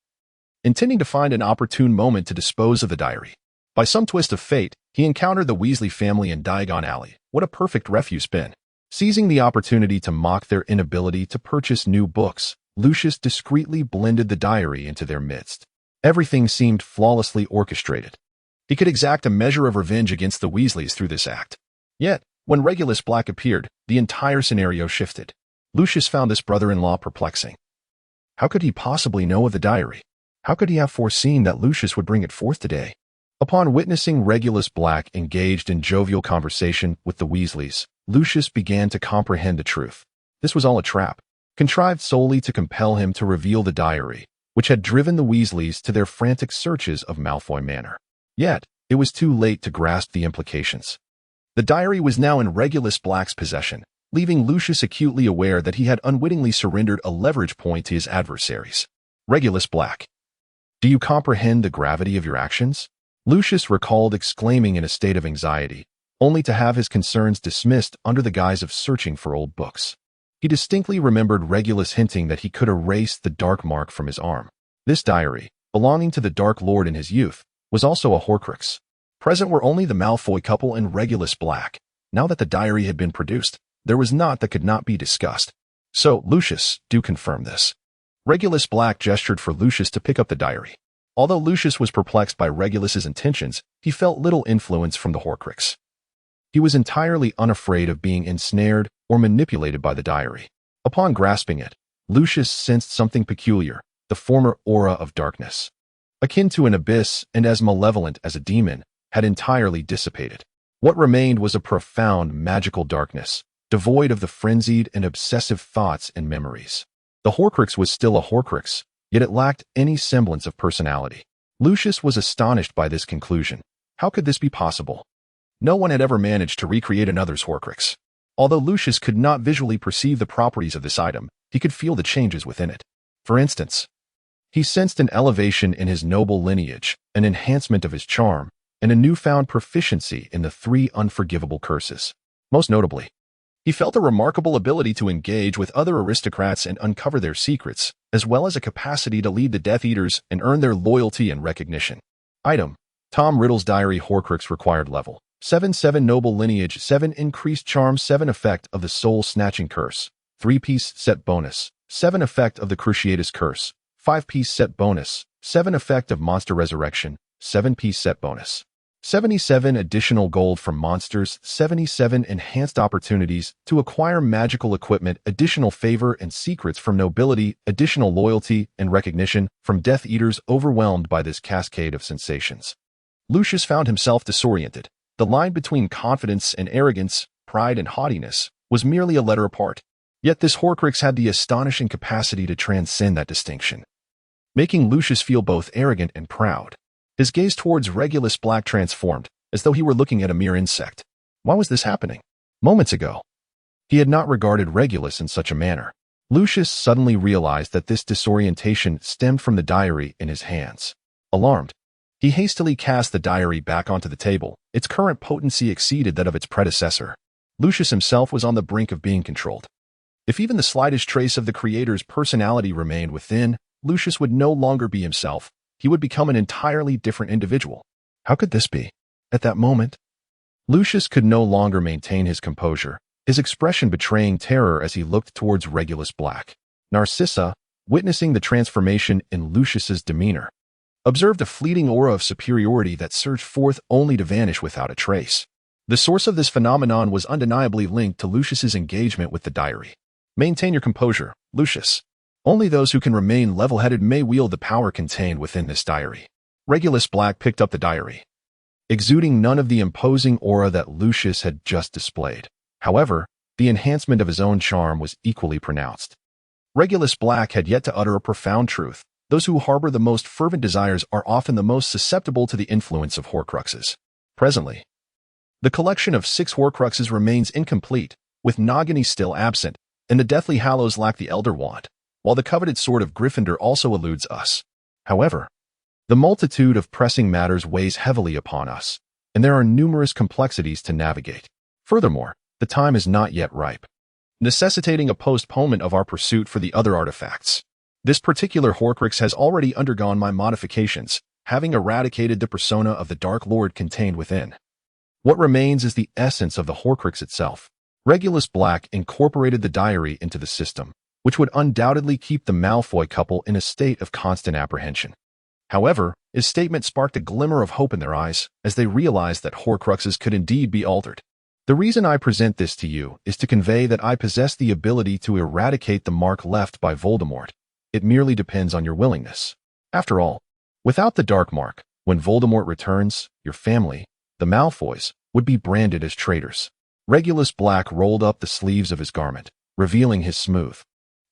intending to find an opportune moment to dispose of the diary. By some twist of fate, he encountered the Weasley family in Diagon Alley. What a perfect refuse bin. Seizing the opportunity to mock their inability to purchase new books, Lucius discreetly blended the diary into their midst. Everything seemed flawlessly orchestrated. He could exact a measure of revenge against the Weasleys through this act. Yet, when Regulus Black appeared, the entire scenario shifted. Lucius found this brother-in-law perplexing. How could he possibly know of the diary? How could he have foreseen that Lucius would bring it forth today? Upon witnessing Regulus Black engaged in jovial conversation with the Weasleys, Lucius began to comprehend the truth. This was all a trap, contrived solely to compel him to reveal the diary, which had driven the Weasleys to their frantic searches of Malfoy Manor. Yet, it was too late to grasp the implications. The diary was now in Regulus Black's possession, leaving Lucius acutely aware that he had unwittingly surrendered a leverage point to his adversaries. Regulus Black. Do you comprehend the gravity of your actions? Lucius recalled exclaiming in a state of anxiety, only to have his concerns dismissed under the guise of searching for old books. He distinctly remembered Regulus hinting that he could erase the dark mark from his arm. This diary, belonging to the Dark Lord in his youth, was also a Horcrux. Present were only the Malfoy couple and Regulus Black. Now that the diary had been produced, there was naught that could not be discussed. So, Lucius, do confirm this. Regulus Black gestured for Lucius to pick up the diary. Although Lucius was perplexed by Regulus's intentions, he felt little influence from the Horcrux. He was entirely unafraid of being ensnared or manipulated by the diary. Upon grasping it, Lucius sensed something peculiar, the former aura of darkness, akin to an abyss and as malevolent as a demon, had entirely dissipated. What remained was a profound magical darkness, devoid of the frenzied and obsessive thoughts and memories. The Horcrux was still a Horcrux, yet it lacked any semblance of personality. Lucius was astonished by this conclusion. How could this be possible? No one had ever managed to recreate another's Horcrux. Although Lucius could not visually perceive the properties of this item, he could feel the changes within it. For instance, he sensed an elevation in his noble lineage, an enhancement of his charm, and a newfound proficiency in the 3 unforgivable curses. Most notably, he felt a remarkable ability to engage with other aristocrats and uncover their secrets, as well as a capacity to lead the Death Eaters and earn their loyalty and recognition. Item: Tom Riddle's Diary Horcrux required level 7 Noble Lineage 7 Increased Charm 7 Effect of the Soul Snatching Curse 3-piece set bonus 7 Effect of the Cruciatus Curse 5-piece set bonus 7 Effect of Monster Resurrection 7-piece set bonus 77 additional gold from monsters, 77 enhanced opportunities to acquire magical equipment, additional favor and secrets from nobility, additional loyalty and recognition from Death Eaters overwhelmed by this cascade of sensations. Lucius found himself disoriented. The line between confidence and arrogance, pride and haughtiness, was merely a letter apart. Yet this Horcrux had the astonishing capacity to transcend that distinction. making Lucius feel both arrogant and proud. His gaze towards Regulus Black transformed, as though he were looking at a mere insect. Why was this happening? Moments ago, he had not regarded Regulus in such a manner. Lucius suddenly realized that this disorientation stemmed from the diary in his hands. Alarmed, he hastily cast the diary back onto the table. Its current potency exceeded that of its predecessor. Lucius himself was on the brink of being controlled. If even the slightest trace of the creator's personality remained within, Lucius would no longer be himself. He would become an entirely different individual. How could this be? At that moment, Lucius could no longer maintain his composure, his expression betraying terror as he looked towards Regulus Black. Narcissa, witnessing the transformation in Lucius's demeanor, observed a fleeting aura of superiority that surged forth only to vanish without a trace. The source of this phenomenon was undeniably linked to Lucius's engagement with the diary. Maintain your composure, Lucius. Only those who can remain level-headed may wield the power contained within this diary. Regulus Black picked up the diary, exuding none of the imposing aura that Lucius had just displayed. However, the enhancement of his own charm was equally pronounced. Regulus Black had yet to utter a profound truth. Those who harbor the most fervent desires are often the most susceptible to the influence of Horcruxes. Presently, the collection of 6 Horcruxes remains incomplete, with Nagini still absent, and the Deathly Hallows lack the Elder Wand, while the coveted Sword of Gryffindor also eludes us. However, the multitude of pressing matters weighs heavily upon us, and there are numerous complexities to navigate. Furthermore, the time is not yet ripe, necessitating a postponement of our pursuit for the other artifacts. This particular Horcrux has already undergone my modifications, having eradicated the persona of the Dark Lord contained within. What remains is the essence of the Horcrux itself. Regulus Black incorporated the diary into the system, which would undoubtedly keep the Malfoy couple in a state of constant apprehension. However, his statement sparked a glimmer of hope in their eyes as they realized that Horcruxes could indeed be altered. The reason I present this to you is to convey that I possess the ability to eradicate the mark left by Voldemort. It merely depends on your willingness. After all, without the dark mark, when Voldemort returns, your family, the Malfoys, would be branded as traitors. Regulus Black rolled up the sleeves of his garment, revealing his smooth,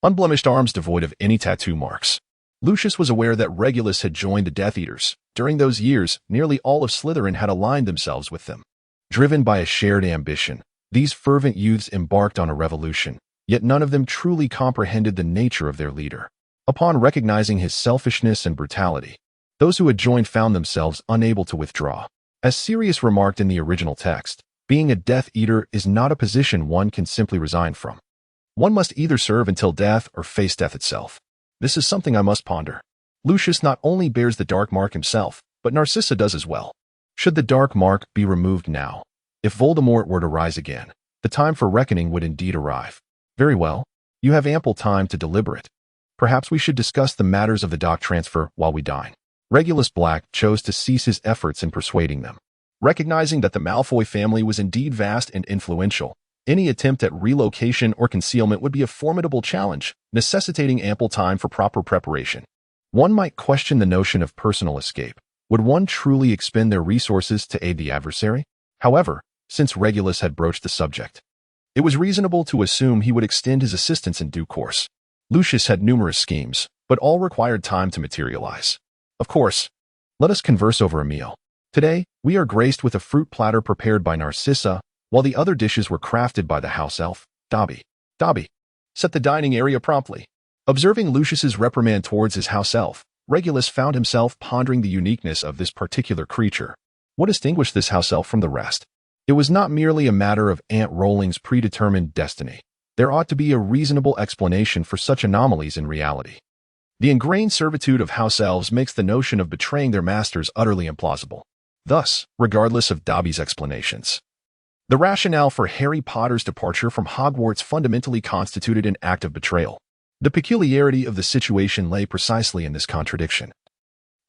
unblemished arms devoid of any tattoo marks. Lucius was aware that Regulus had joined the Death Eaters. During those years, nearly all of Slytherin had aligned themselves with them. Driven by a shared ambition, these fervent youths embarked on a revolution, yet none of them truly comprehended the nature of their leader. Upon recognizing his selfishness and brutality, those who had joined found themselves unable to withdraw. As Sirius remarked in the original text, being a Death Eater is not a position one can simply resign from. One must either serve until death or face death itself. This is something I must ponder. Lucius not only bears the dark mark himself, but Narcissa does as well. Should the dark mark be removed now, if Voldemort were to rise again, the time for reckoning would indeed arrive. Very well, you have ample time to deliberate. Perhaps we should discuss the matters of the dock transfer while we dine. Regulus Black chose to cease his efforts in persuading them. Recognizing that the Malfoy family was indeed vast and influential, any attempt at relocation or concealment would be a formidable challenge, necessitating ample time for proper preparation. One might question the notion of personal escape. Would one truly expend their resources to aid the adversary? However, since Regulus had broached the subject, it was reasonable to assume he would extend his assistance in due course. Lucius had numerous schemes, but all required time to materialize. Of course, let us converse over a meal. Today, we are graced with a fruit platter prepared by Narcissa, while the other dishes were crafted by the house elf, Dobby. Dobby, set the dining area promptly. Observing Lucius's reprimand towards his house elf, Regulus found himself pondering the uniqueness of this particular creature. What distinguished this house elf from the rest? It was not merely a matter of Aunt Rowling's predetermined destiny. There ought to be a reasonable explanation for such anomalies in reality. The ingrained servitude of house elves makes the notion of betraying their masters utterly implausible. Thus, regardless of Dobby's explanations, the rationale for Harry Potter's departure from Hogwarts fundamentally constituted an act of betrayal. The peculiarity of the situation lay precisely in this contradiction,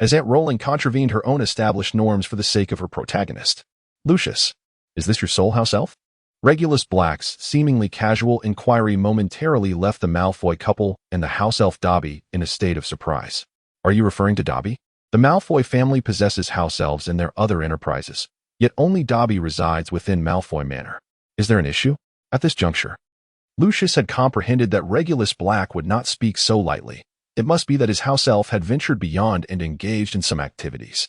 as Aunt Rowling contravened her own established norms for the sake of her protagonist. Lucius, is this your soul house elf? Regulus Black's seemingly casual inquiry momentarily left the Malfoy couple and the house elf Dobby in a state of surprise. Are you referring to Dobby? The Malfoy family possesses house elves in their other enterprises, yet only Dobby resides within Malfoy Manor. Is there an issue? At this juncture, Lucius had comprehended that Regulus Black would not speak so lightly. It must be that his house elf had ventured beyond and engaged in some activities.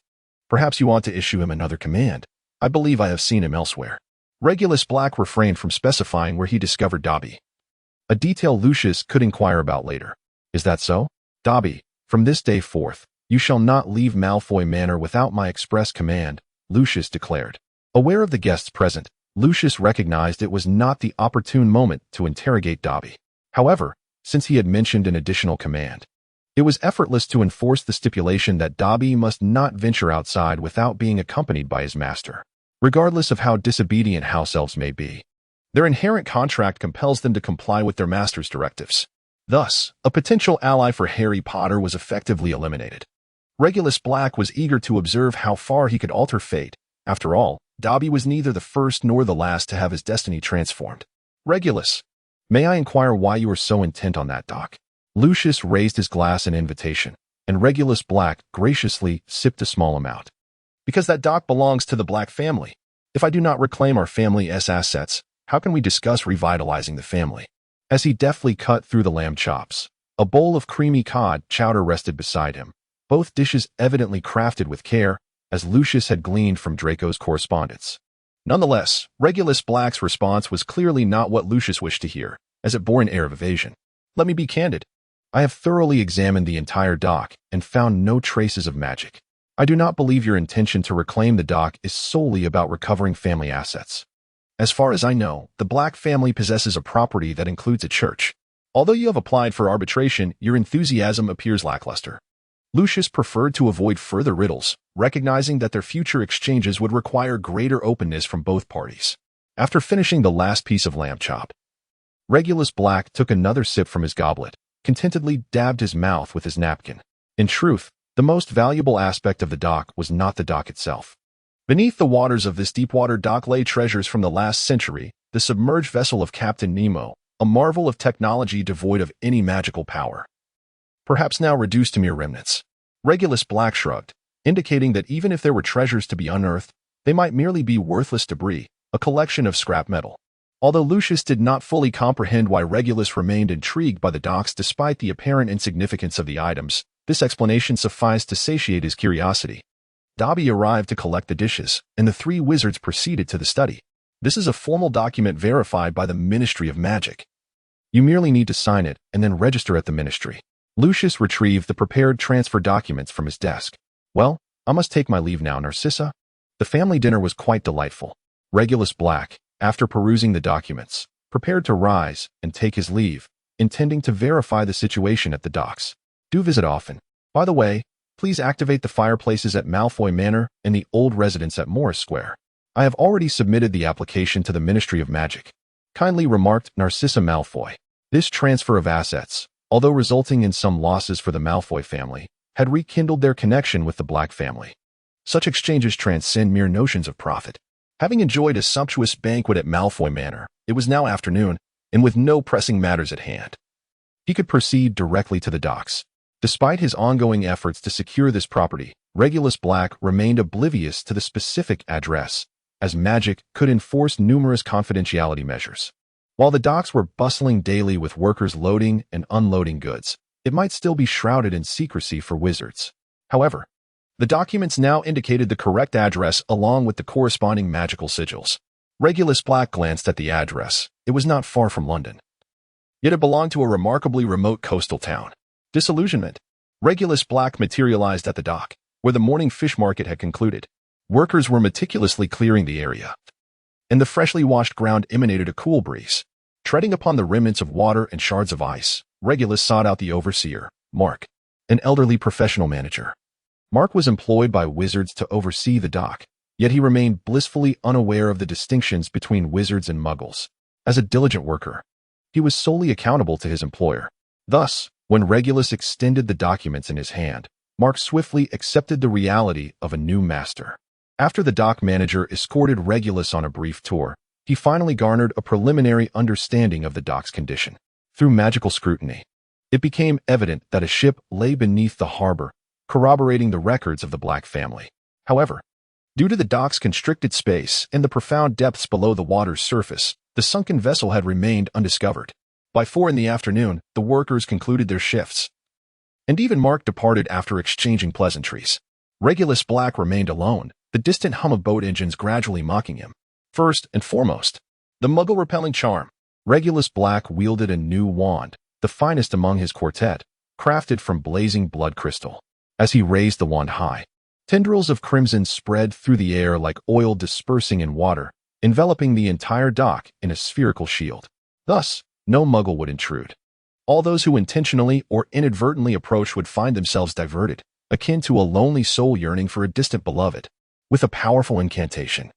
Perhaps you want to issue him another command. I believe I have seen him elsewhere. Regulus Black refrained from specifying where he discovered Dobby. A detail Lucius could inquire about later. Is that so? Dobby, from this day forth, you shall not leave Malfoy Manor without my express command, Lucius declared. Aware of the guests present, Lucius recognized it was not the opportune moment to interrogate Dobby. However, since he had mentioned an additional command, it was effortless to enforce the stipulation that Dobby must not venture outside without being accompanied by his master. Regardless of how disobedient house elves may be, their inherent contract compels them to comply with their master's directives. Thus, a potential ally for Harry Potter was effectively eliminated. Regulus Black was eager to observe how far he could alter fate. After all, Dobby was neither the first nor the last to have his destiny transformed. Regulus, may I inquire why you are so intent on that, Doc? Lucius raised his glass in invitation, and Regulus Black graciously sipped a small amount. Because that dock belongs to the Black family. If I do not reclaim our family's assets, how can we discuss revitalizing the family? As he deftly cut through the lamb chops, a bowl of creamy cod chowder rested beside him, both dishes evidently crafted with care, as Lucius had gleaned from Draco's correspondence. Nonetheless, Regulus Black's response was clearly not what Lucius wished to hear, as it bore an air of evasion. Let me be candid. I have thoroughly examined the entire dock and found no traces of magic. I do not believe your intention to reclaim the dock is solely about recovering family assets. As far as I know, the Black family possesses a property that includes a church. Although you have applied for arbitration, your enthusiasm appears lackluster. Lucius preferred to avoid further riddles, recognizing that their future exchanges would require greater openness from both parties. After finishing the last piece of lamb chop, Regulus Black took another sip from his goblet, contentedly dabbed his mouth with his napkin. In truth, the most valuable aspect of the dock was not the dock itself. Beneath the waters of this deep-water dock lay treasures from the last century, the submerged vessel of Captain Nemo, a marvel of technology devoid of any magical power. Perhaps now reduced to mere remnants. Regulus Black shrugged, indicating that even if there were treasures to be unearthed, they might merely be worthless debris, a collection of scrap metal. Although Lucius did not fully comprehend why Regulus remained intrigued by the docks despite the apparent insignificance of the items, this explanation sufficed to satiate his curiosity. Dobby arrived to collect the dishes, and the three wizards proceeded to the study. This is a formal document verified by the Ministry of Magic. You merely need to sign it and then register at the ministry. Lucius retrieved the prepared transfer documents from his desk. Well, I must take my leave now, Narcissa. The family dinner was quite delightful. Regulus Black, after perusing the documents, prepared to rise and take his leave, intending to verify the situation at the docks. Do visit often. By the way, please activate the fireplaces at Malfoy Manor and the old residence at Morris Square. I have already submitted the application to the Ministry of Magic. Kindly remarked Narcissa Malfoy. This transfer of assets, although resulting in some losses for the Malfoy family, had rekindled their connection with the Black family. Such exchanges transcend mere notions of profit. Having enjoyed a sumptuous banquet at Malfoy Manor, it was now afternoon, and with no pressing matters at hand, he could proceed directly to the docks. Despite his ongoing efforts to secure this property, Regulus Black remained oblivious to the specific address, as magic could enforce numerous confidentiality measures. While the docks were bustling daily with workers loading and unloading goods, it might still be shrouded in secrecy for wizards. However, the documents now indicated the correct address along with the corresponding magical sigils. Regulus Black glanced at the address. It was not far from London. Yet it belonged to a remarkably remote coastal town. Disillusionment. Regulus Black materialized at the dock, where the morning fish market had concluded. Workers were meticulously clearing the area, and the freshly washed ground emanated a cool breeze. Treading upon the remnants of water and shards of ice, Regulus sought out the overseer, Mark, an elderly professional manager. Mark was employed by wizards to oversee the dock, yet he remained blissfully unaware of the distinctions between wizards and muggles. As a diligent worker, he was solely accountable to his employer. Thus, when Regulus extended the documents in his hand, Mark swiftly accepted the reality of a new master. After the dock manager escorted Regulus on a brief tour, he finally garnered a preliminary understanding of the dock's condition. Through magical scrutiny, it became evident that a ship lay beneath the harbor, corroborating the records of the Black family. However, due to the dock's constricted space and the profound depths below the water's surface, the sunken vessel had remained undiscovered. By 4 in the afternoon, the workers concluded their shifts. and even Mark departed after exchanging pleasantries. Regulus Black remained alone, the distant hum of boat engines gradually mocking him. First and foremost, the muggle-repelling charm. Regulus Black wielded a new wand, the finest among his quartet, crafted from blazing blood crystal. As he raised the wand high, tendrils of crimson spread through the air like oil dispersing in water, enveloping the entire dock in a spherical shield. Thus, no muggle would intrude. All those who intentionally or inadvertently approached would find themselves diverted, akin to a lonely soul yearning for a distant beloved. With a powerful incantation,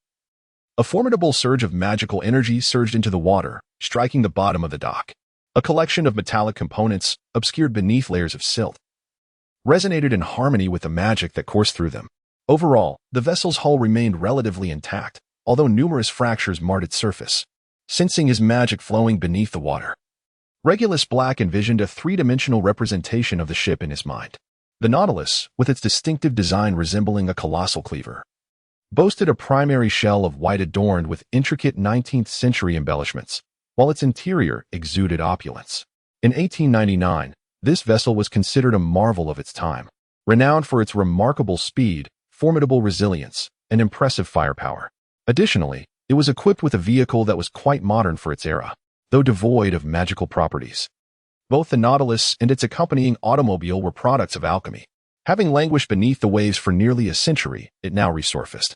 a formidable surge of magical energy surged into the water, striking the bottom of the dock. A collection of metallic components, obscured beneath layers of silt, resonated in harmony with the magic that coursed through them. Overall, the vessel's hull remained relatively intact, although numerous fractures marred its surface. Sensing his magic flowing beneath the water, Regulus Black envisioned a three-dimensional representation of the ship in his mind. The Nautilus, with its distinctive design resembling a colossal cleaver, boasted a primary shell of white adorned with intricate 19th-century embellishments, while its interior exuded opulence. In 1899, this vessel was considered a marvel of its time, renowned for its remarkable speed, formidable resilience, and impressive firepower. Additionally, it was equipped with a vehicle that was quite modern for its era, though devoid of magical properties. Both the Nautilus and its accompanying automobile were products of alchemy. Having languished beneath the waves for nearly a century, it now resurfaced,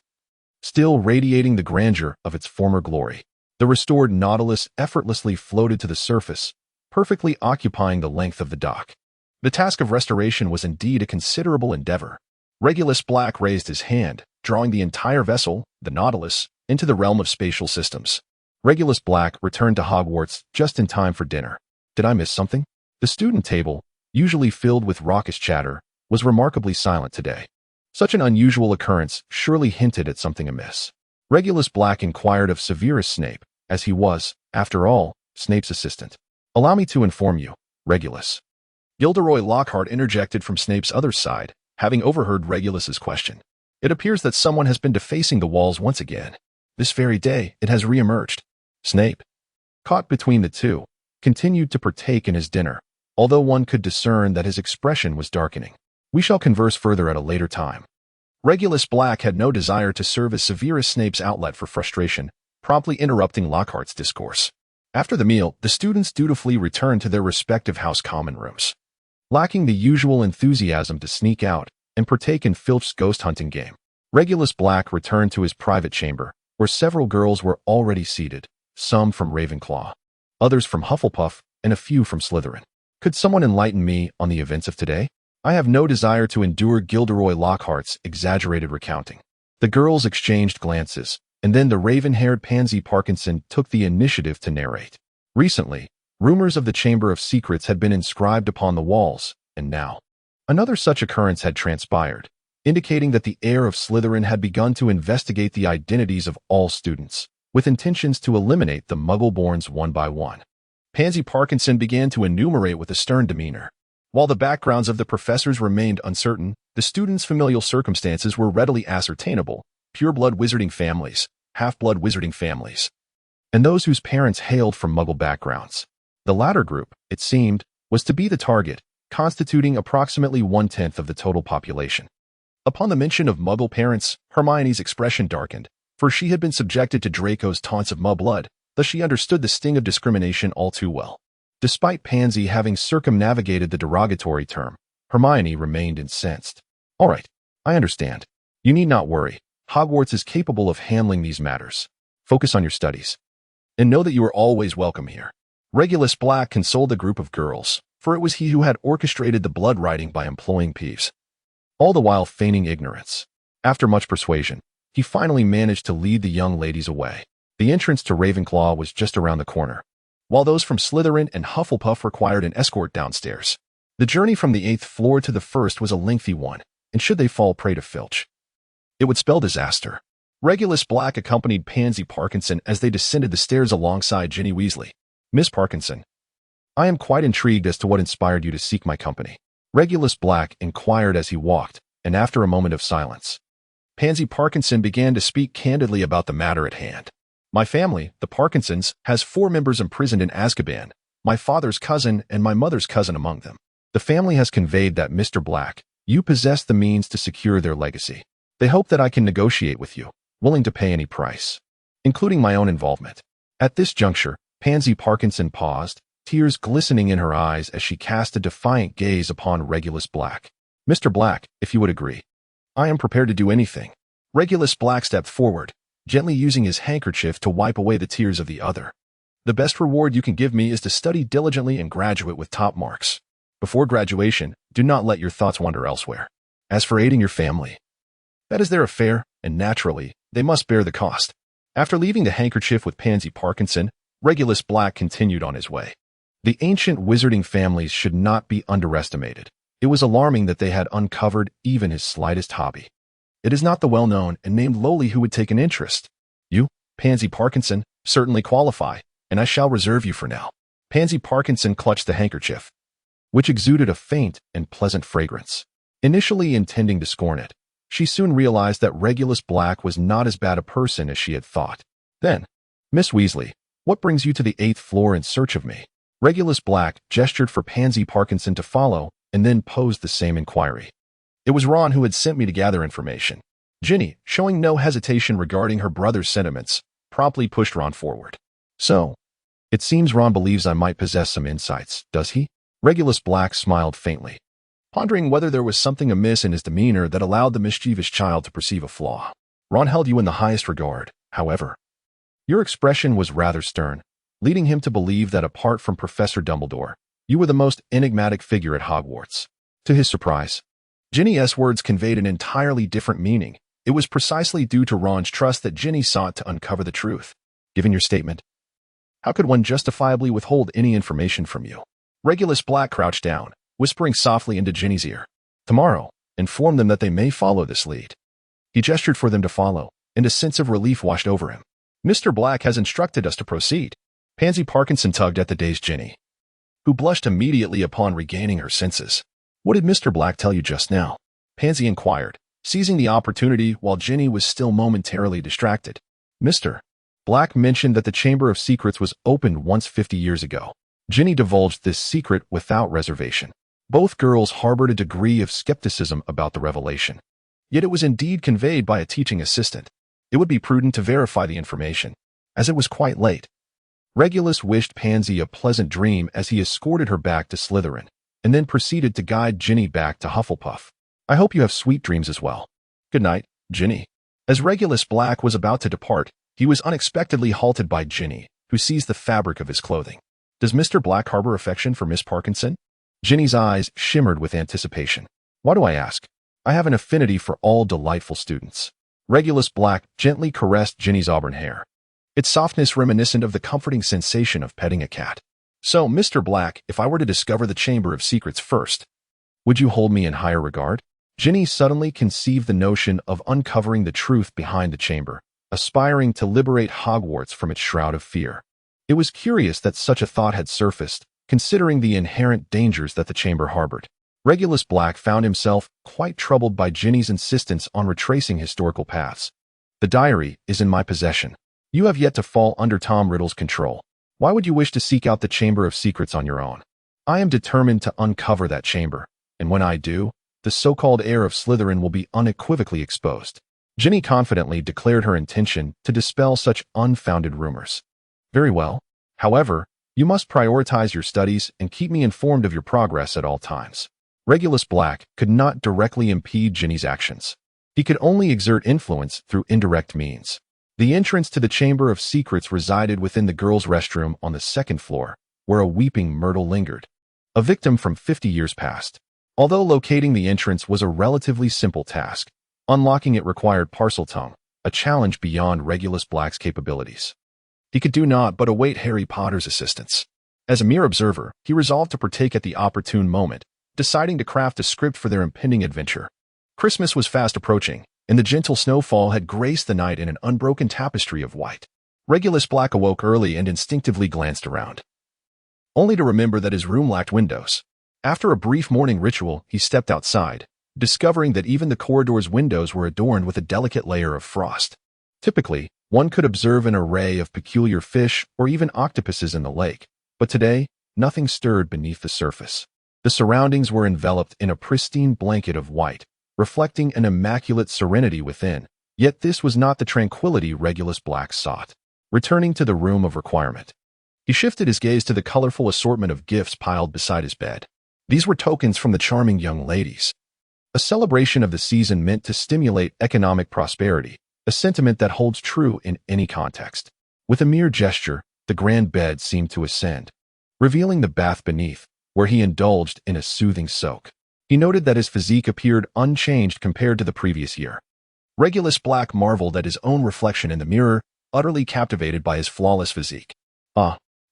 still radiating the grandeur of its former glory. The restored Nautilus effortlessly floated to the surface, perfectly occupying the length of the dock. The task of restoration was indeed a considerable endeavor. Regulus Black raised his hand, drawing the entire vessel, the Nautilus, into the realm of spatial systems. Regulus Black returned to Hogwarts just in time for dinner. Did I miss something? The student table, usually filled with raucous chatter, was remarkably silent today. Such an unusual occurrence surely hinted at something amiss. Regulus Black inquired of Severus Snape, as he was, after all, Snape's assistant. Allow me to inform you, Regulus. Gilderoy Lockhart interjected from Snape's other side, having overheard Regulus's question. It appears that someone has been defacing the walls once again. This very day, it has re-emerged. Snape, caught between the two, continued to partake in his dinner, although one could discern that his expression was darkening. We shall converse further at a later time. Regulus Black had no desire to serve as Severus Snape's outlet for frustration, promptly interrupting Lockhart's discourse. After the meal, the students dutifully returned to their respective house common rooms. Lacking the usual enthusiasm to sneak out and partake in Filch's ghost hunting game, Regulus Black returned to his private chamber, where several girls were already seated, some from Ravenclaw, others from Hufflepuff, and a few from Slytherin. Could someone enlighten me on the events of today? I have no desire to endure Gilderoy Lockhart's exaggerated recounting. The girls exchanged glances, and then the raven-haired Pansy Parkinson took the initiative to narrate. Recently, rumors of the Chamber of Secrets had been inscribed upon the walls, and now another such occurrence had transpired, indicating that the heir of Slytherin had begun to investigate the identities of all students, with intentions to eliminate the Muggle-borns one by one. Pansy Parkinson began to enumerate with a stern demeanor. While the backgrounds of the professors remained uncertain, the students' familial circumstances were readily ascertainable: pure-blood wizarding families, half-blood wizarding families, and those whose parents hailed from Muggle backgrounds. The latter group, it seemed, was to be the target, constituting approximately 1/10 of the total population. Upon the mention of Muggle parents, Hermione's expression darkened, for she had been subjected to Draco's taunts of mud-blood, thus she understood the sting of discrimination all too well. Despite Pansy having circumnavigated the derogatory term, Hermione remained incensed. All right, I understand. You need not worry. Hogwarts is capable of handling these matters. Focus on your studies. And know that you are always welcome here. Regulus Black consoled the group of girls, for it was he who had orchestrated the blood writing by employing Peeves, all the while feigning ignorance. After much persuasion, he finally managed to lead the young ladies away. The entrance to Ravenclaw was just around the corner, while those from Slytherin and Hufflepuff required an escort downstairs. The journey from the 8th floor to the 1st was a lengthy one, and should they fall prey to Filch, it would spell disaster. Regulus Black accompanied Pansy Parkinson as they descended the stairs alongside Ginny Weasley. Miss Parkinson, I am quite intrigued as to what inspired you to seek my company. Regulus Black inquired as he walked, and after a moment of silence, Pansy Parkinson began to speak candidly about the matter at hand. My family, the Parkinsons, has 4 members imprisoned in Azkaban, my father's cousin and my mother's cousin among them. The family has conveyed that, Mr. Black, you possess the means to secure their legacy. They hope that I can negotiate with you, willing to pay any price, including my own involvement." At this juncture, Pansy Parkinson paused, tears glistening in her eyes as she cast a defiant gaze upon Regulus Black. "Mr. Black, if you would agree, I am prepared to do anything." Regulus Black stepped forward, gently using his handkerchief to wipe away the tears of the other. "The best reward you can give me is to study diligently and graduate with top marks. Before graduation, do not let your thoughts wander elsewhere. As for aiding your family, that is their affair, and naturally, they must bear the cost." After leaving the handkerchief with Pansy Parkinson, Regulus Black continued on his way. The ancient wizarding families should not be underestimated. It was alarming that they had uncovered even his slightest hobby. It is not the well-known and named lowly who would take an interest. You, Pansy Parkinson, certainly qualify, and I shall reserve you for now. Pansy Parkinson clutched the handkerchief, which exuded a faint and pleasant fragrance. Initially intending to scorn it, she soon realized that Regulus Black was not as bad a person as she had thought. Then, "Miss Weasley, what brings you to the 8th floor in search of me?" Regulus Black gestured for Pansy Parkinson to follow and then posed the same inquiry. "It was Ron who had sent me to gather information." Ginny, showing no hesitation regarding her brother's sentiments, promptly pushed Ron forward. "So, it seems Ron believes I might possess some insights, does he?" Regulus Black smiled faintly, pondering whether there was something amiss in his demeanor that allowed the mischievous child to perceive a flaw. "Ron held you in the highest regard, however. Your expression was rather stern, leading him to believe that apart from Professor Dumbledore, you were the most enigmatic figure at Hogwarts." To his surprise, Ginny's words conveyed an entirely different meaning. It was precisely due to Ron's trust that Ginny sought to uncover the truth. "Given your statement, how could one justifiably withhold any information from you?" Regulus Black crouched down, whispering softly into Ginny's ear. "Tomorrow, inform them that they may follow this lead." He gestured for them to follow, and a sense of relief washed over him. "Mr. Black has instructed us to proceed." Pansy Parkinson tugged at the dazed Ginny, who blushed immediately upon regaining her senses. "What did Mr. Black tell you just now?" Pansy inquired, seizing the opportunity while Ginny was still momentarily distracted. "Mr. Black mentioned that the Chamber of Secrets was opened once 50 years ago." Ginny divulged this secret without reservation. Both girls harbored a degree of skepticism about the revelation. Yet it was indeed conveyed by a teaching assistant. It would be prudent to verify the information, as it was quite late. Regulus wished Pansy a pleasant dream as he escorted her back to Slytherin, and then proceeded to guide Ginny back to Hufflepuff. "I hope you have sweet dreams as well. Good night, Ginny." As Regulus Black was about to depart, he was unexpectedly halted by Ginny, who seized the fabric of his clothing. "Does Mr. Black harbor affection for Miss Parkinson?" Ginny's eyes shimmered with anticipation. "Why do I ask? I have an affinity for all delightful students." Regulus Black gently caressed Ginny's auburn hair, its softness reminiscent of the comforting sensation of petting a cat. "So, Mr. Black, if I were to discover the Chamber of Secrets first, would you hold me in higher regard?" Ginny suddenly conceived the notion of uncovering the truth behind the chamber, aspiring to liberate Hogwarts from its shroud of fear. It was curious that such a thought had surfaced, considering the inherent dangers that the chamber harbored. Regulus Black found himself quite troubled by Ginny's insistence on retracing historical paths. "The diary is in my possession. You have yet to fall under Tom Riddle's control. Why would you wish to seek out the Chamber of Secrets on your own? I am determined to uncover that chamber, and when I do, the so-called heir of Slytherin will be unequivocally exposed." Ginny confidently declared her intention to dispel such unfounded rumors. "Very well. However, you must prioritize your studies and keep me informed of your progress at all times." Regulus Black could not directly impede Ginny's actions. He could only exert influence through indirect means. The entrance to the Chamber of Secrets resided within the girls' restroom on the 2nd floor, where a weeping Myrtle lingered, a victim from 50 years past. Although locating the entrance was a relatively simple task, unlocking it required Parseltongue, a challenge beyond Regulus Black's capabilities. He could do naught but await Harry Potter's assistance. As a mere observer, he resolved to partake at the opportune moment, deciding to craft a script for their impending adventure. Christmas was fast approaching, and the gentle snowfall had graced the night in an unbroken tapestry of white. Regulus Black awoke early and instinctively glanced around, only to remember that his room lacked windows. After a brief morning ritual, he stepped outside, discovering that even the corridor's windows were adorned with a delicate layer of frost. Typically, one could observe an array of peculiar fish or even octopuses in the lake, but today, nothing stirred beneath the surface. The surroundings were enveloped in a pristine blanket of white, reflecting an immaculate serenity within, yet this was not the tranquility Regulus Black sought. Returning to the room of requirement, he shifted his gaze to the colorful assortment of gifts piled beside his bed. These were tokens from the charming young ladies. A celebration of the season meant to stimulate economic prosperity, a sentiment that holds true in any context. With a mere gesture, the grand bed seemed to ascend, revealing the bath beneath, where he indulged in a soothing soak. He noted that his physique appeared unchanged compared to the previous year. Regulus Black marveled at his own reflection in the mirror, utterly captivated by his flawless physique.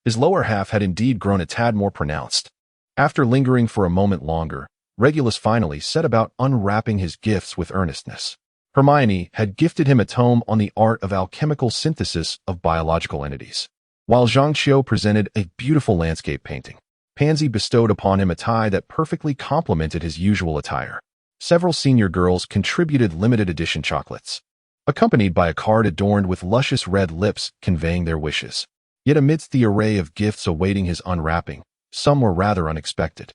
His lower half had indeed grown a tad more pronounced. After lingering for a moment longer, Regulus finally set about unwrapping his gifts with earnestness. Hermione had gifted him a tome on the art of alchemical synthesis of biological entities, while Zhangqiu presented a beautiful landscape painting. Pansy bestowed upon him a tie that perfectly complemented his usual attire. Several senior girls contributed limited edition chocolates, accompanied by a card adorned with luscious red lips conveying their wishes. Yet amidst the array of gifts awaiting his unwrapping, some were rather unexpected.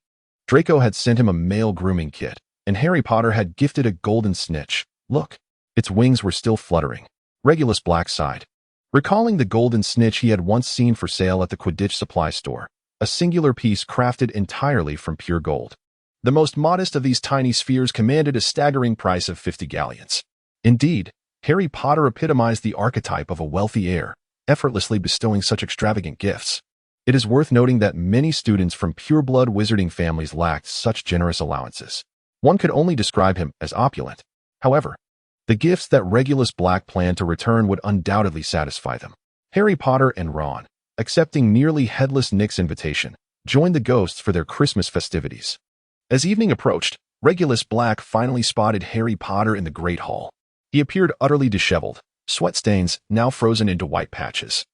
Draco had sent him a male grooming kit, and Harry Potter had gifted a golden snitch. Look, its wings were still fluttering. Regulus Black sighed, recalling the golden snitch he had once seen for sale at the Quidditch supply store, a singular piece crafted entirely from pure gold. The most modest of these tiny spheres commanded a staggering price of 50 galleons. Indeed, Harry Potter epitomized the archetype of a wealthy heir, effortlessly bestowing such extravagant gifts. It is worth noting that many students from pure-blood wizarding families lacked such generous allowances. One could only describe him as opulent. However, the gifts that Regulus Black planned to return would undoubtedly satisfy them. Harry Potter and Ron, accepting nearly headless Nick's invitation, joined the ghosts for their Christmas festivities. As evening approached, Regulus Black finally spotted Harry Potter in the Great Hall. He appeared utterly disheveled, sweat stains now frozen into white patches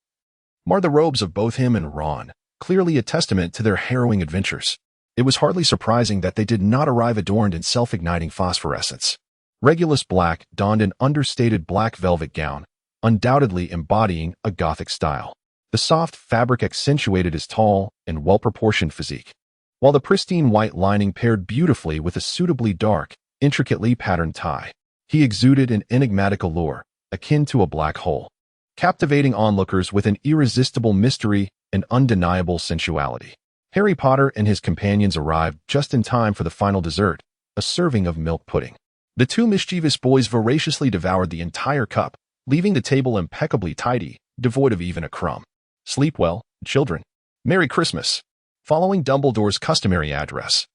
marred the robes of both him and Ron, clearly a testament to their harrowing adventures. It was hardly surprising that they did not arrive adorned in self-igniting phosphorescence. Regulus Black donned an understated black velvet gown, undoubtedly embodying a Gothic style. The soft fabric accentuated his tall and well-proportioned physique, while the pristine white lining paired beautifully with a suitably dark, intricately patterned tie. He exuded an enigmatic allure, akin to a black hole, captivating onlookers with an irresistible mystery and undeniable sensuality. Harry Potter and his companions arrived just in time for the final dessert, a serving of milk pudding. The two mischievous boys voraciously devoured the entire cup, leaving the table impeccably tidy, devoid of even a crumb. Sleep well, children. Merry Christmas. Following Dumbledore's customary address,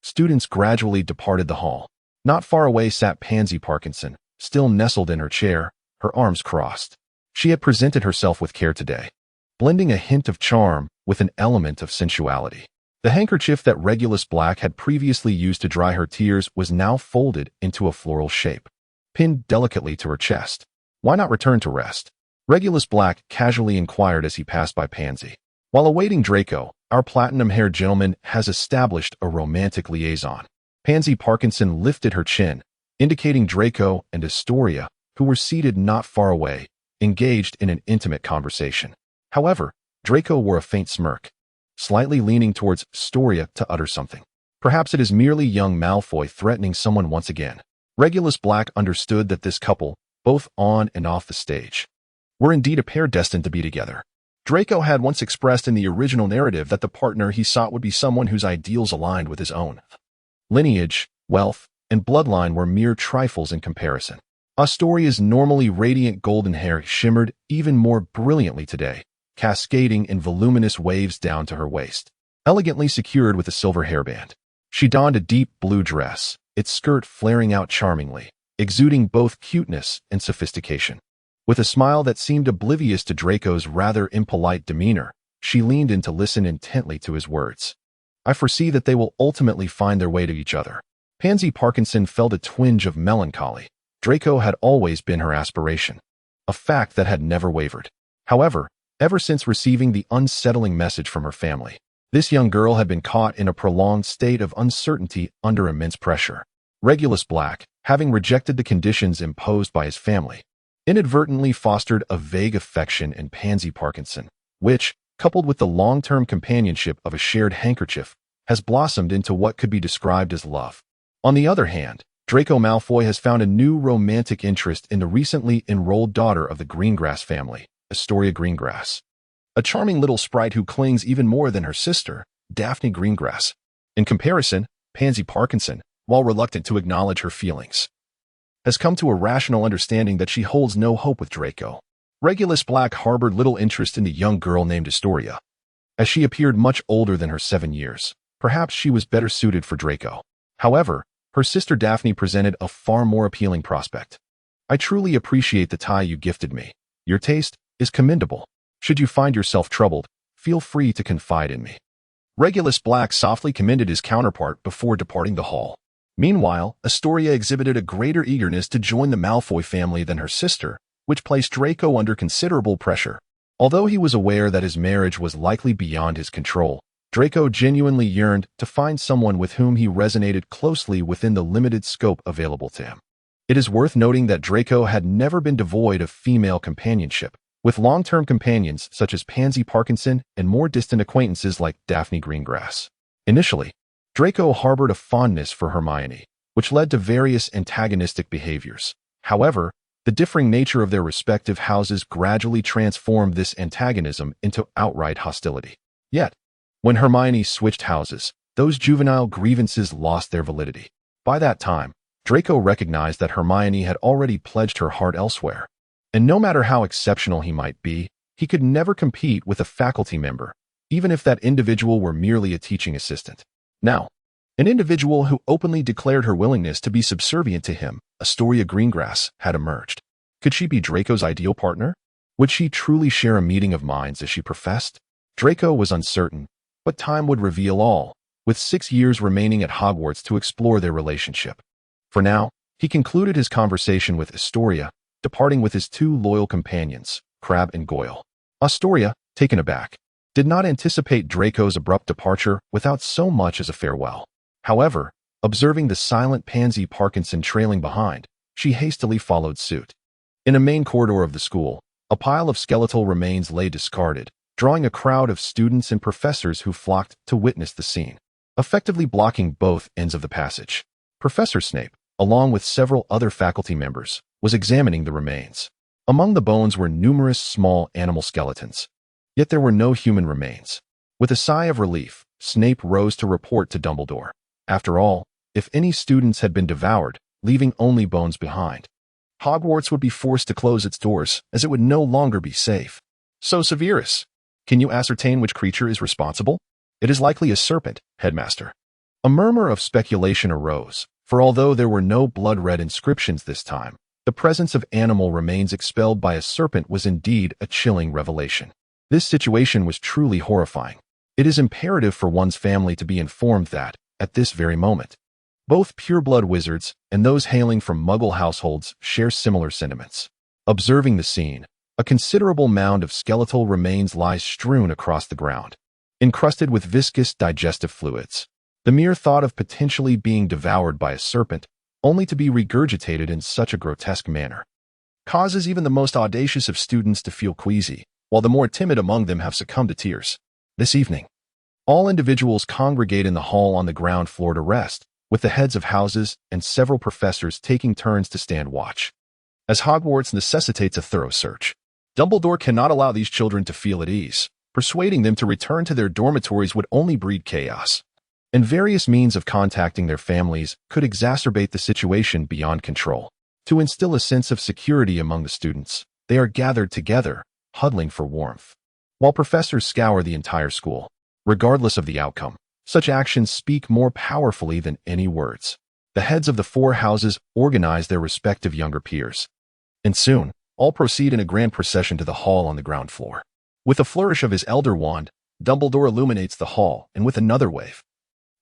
students gradually departed the hall. Not far away sat Pansy Parkinson, still nestled in her chair, her arms crossed. She had presented herself with care today, blending a hint of charm with an element of sensuality. The handkerchief that Regulus Black had previously used to dry her tears was now folded into a floral shape, pinned delicately to her chest. Why not return to rest? Regulus Black casually inquired as he passed by Pansy. While awaiting Draco, our platinum-haired gentleman has established a romantic liaison. Pansy Parkinson lifted her chin, indicating Draco and Astoria, who were seated not far away, engaged in an intimate conversation. However, Draco wore a faint smirk, slightly leaning towards Astoria to utter something. Perhaps it is merely young Malfoy threatening someone once again. Regulus Black understood that this couple, both on and off the stage, were indeed a pair destined to be together. Draco had once expressed in the original narrative that the partner he sought would be someone whose ideals aligned with his own. Lineage, wealth, and bloodline were mere trifles in comparison. Astoria's normally radiant golden hair shimmered even more brilliantly today, cascading in voluminous waves down to her waist, elegantly secured with a silver hairband. She donned a deep blue dress, its skirt flaring out charmingly, exuding both cuteness and sophistication. With a smile that seemed oblivious to Draco's rather impolite demeanor, she leaned in to listen intently to his words. I foresee that they will ultimately find their way to each other. Pansy Parkinson felt a twinge of melancholy. Draco had always been her aspiration, a fact that had never wavered. However, ever since receiving the unsettling message from her family, this young girl had been caught in a prolonged state of uncertainty under immense pressure. Regulus Black, having rejected the conditions imposed by his family, inadvertently fostered a vague affection in Pansy Parkinson, which, coupled with the long-term companionship of a shared handkerchief, has blossomed into what could be described as love. On the other hand, Draco Malfoy has found a new romantic interest in the recently enrolled daughter of the Greengrass family, Astoria Greengrass. A charming little sprite who clings even more than her sister, Daphne Greengrass. In comparison, Pansy Parkinson, while reluctant to acknowledge her feelings, has come to a rational understanding that she holds no hope with Draco. Regulus Black harbored little interest in the young girl named Astoria. As she appeared much older than her 7 years, perhaps she was better suited for Draco. However, her sister Daphne presented a far more appealing prospect. I truly appreciate the tie you gifted me. Your taste is commendable. Should you find yourself troubled, feel free to confide in me. Regulus Black softly commended his counterpart before departing the hall. Meanwhile, Astoria exhibited a greater eagerness to join the Malfoy family than her sister, which placed Draco under considerable pressure. Although he was aware that his marriage was likely beyond his control, Draco genuinely yearned to find someone with whom he resonated closely within the limited scope available to him. It is worth noting that Draco had never been devoid of female companionship, with long-term companions such as Pansy Parkinson and more distant acquaintances like Daphne Greengrass. Initially, Draco harbored a fondness for Hermione, which led to various antagonistic behaviors. However, the differing nature of their respective houses gradually transformed this antagonism into outright hostility. Yet, when Hermione switched houses, those juvenile grievances lost their validity. By that time, Draco recognized that Hermione had already pledged her heart elsewhere. And no matter how exceptional he might be, he could never compete with a faculty member, even if that individual were merely a teaching assistant. Now, an individual who openly declared her willingness to be subservient to him, Astoria Greengrass, had emerged. Could she be Draco's ideal partner? Would she truly share a meeting of minds as she professed? Draco was uncertain, but time would reveal all, with 6 years remaining at Hogwarts to explore their relationship. For now, he concluded his conversation with Astoria, departing with his 2 loyal companions, Crabbe and Goyle. Astoria, taken aback, did not anticipate Draco's abrupt departure without so much as a farewell. However, observing the silent Pansy Parkinson trailing behind, she hastily followed suit. In a main corridor of the school, a pile of skeletal remains lay discarded, drawing a crowd of students and professors who flocked to witness the scene, effectively blocking both ends of the passage. Professor Snape, along with several other faculty members, was examining the remains. Among the bones were numerous small animal skeletons. Yet there were no human remains. With a sigh of relief, Snape rose to report to Dumbledore. After all, if any students had been devoured, leaving only bones behind, Hogwarts would be forced to close its doors, as it would no longer be safe. So, Severus, can you ascertain which creature is responsible? It is likely a serpent, Headmaster. A murmur of speculation arose, for although there were no blood-red inscriptions this time, the presence of animal remains expelled by a serpent was indeed a chilling revelation. This situation was truly horrifying. It is imperative for one's family to be informed that, at this very moment, both pureblood wizards and those hailing from Muggle households share similar sentiments. Observing the scene, a considerable mound of skeletal remains lies strewn across the ground, encrusted with viscous digestive fluids. The mere thought of potentially being devoured by a serpent, only to be regurgitated in such a grotesque manner, causes even the most audacious of students to feel queasy, while the more timid among them have succumbed to tears. This evening, all individuals congregate in the hall on the ground floor to rest, with the heads of houses and several professors taking turns to stand watch. As Hogwarts necessitates a thorough search, Dumbledore cannot allow these children to feel at ease. Persuading them to return to their dormitories would only breed chaos, and various means of contacting their families could exacerbate the situation beyond control. To instill a sense of security among the students, they are gathered together, huddling for warmth. While professors scour the entire school, regardless of the outcome, such actions speak more powerfully than any words. The heads of the 4 houses organize their respective younger peers, and soon, all proceed in a grand procession to the hall on the ground floor. With a flourish of his elder wand, Dumbledore illuminates the hall, and with another wave,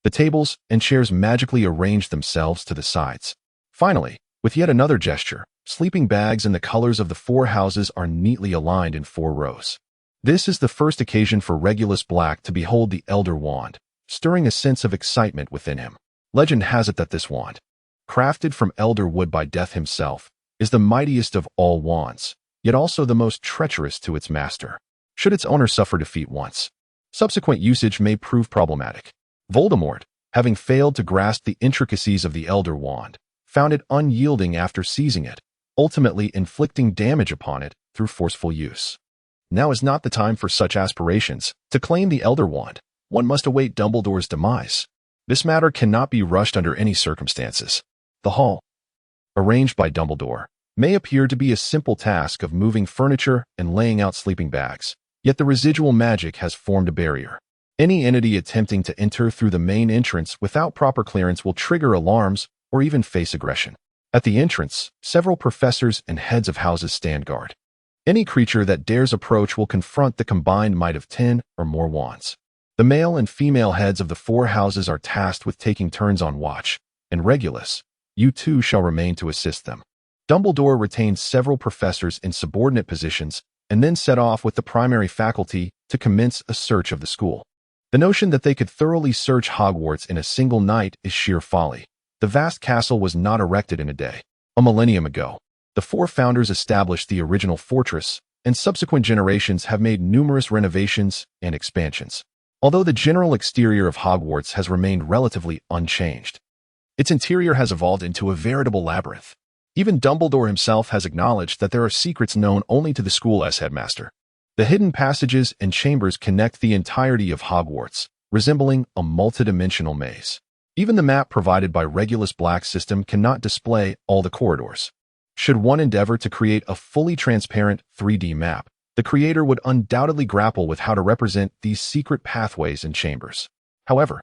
the tables and chairs magically arrange themselves to the sides. Finally, with yet another gesture, sleeping bags in the colors of the 4 houses are neatly aligned in 4 rows. This is the first occasion for Regulus Black to behold the elder wand, stirring a sense of excitement within him. Legend has it that this wand, crafted from elder wood by Death himself, is the mightiest of all wands, yet also the most treacherous to its master. Should its owner suffer defeat once, subsequent usage may prove problematic. Voldemort, having failed to grasp the intricacies of the Elder Wand, found it unyielding after seizing it, ultimately inflicting damage upon it through forceful use. Now is not the time for such aspirations. To claim the Elder Wand, one must await Dumbledore's demise. This matter cannot be rushed under any circumstances. The hall, arranged by Dumbledore, may appear to be a simple task of moving furniture and laying out sleeping bags, yet the residual magic has formed a barrier. Any entity attempting to enter through the main entrance without proper clearance will trigger alarms or even face aggression. At the entrance, several professors and heads of houses stand guard. Any creature that dares approach will confront the combined might of 10 or more wands. The male and female heads of the 4 houses are tasked with taking turns on watch, and Regulus, you too shall remain to assist them. Dumbledore retained several professors in subordinate positions and then set off with the primary faculty to commence a search of the school. The notion that they could thoroughly search Hogwarts in a single night is sheer folly. The vast castle was not erected in a day. A millennium ago, the 4 founders established the original fortress, and subsequent generations have made numerous renovations and expansions. Although the general exterior of Hogwarts has remained relatively unchanged, its interior has evolved into a veritable labyrinth. Even Dumbledore himself has acknowledged that there are secrets known only to the school as headmaster. The hidden passages and chambers connect the entirety of Hogwarts, resembling a multidimensional maze. Even the map provided by Regulus Black's system cannot display all the corridors. Should one endeavor to create a fully transparent 3D map, the creator would undoubtedly grapple with how to represent these secret pathways and chambers. However,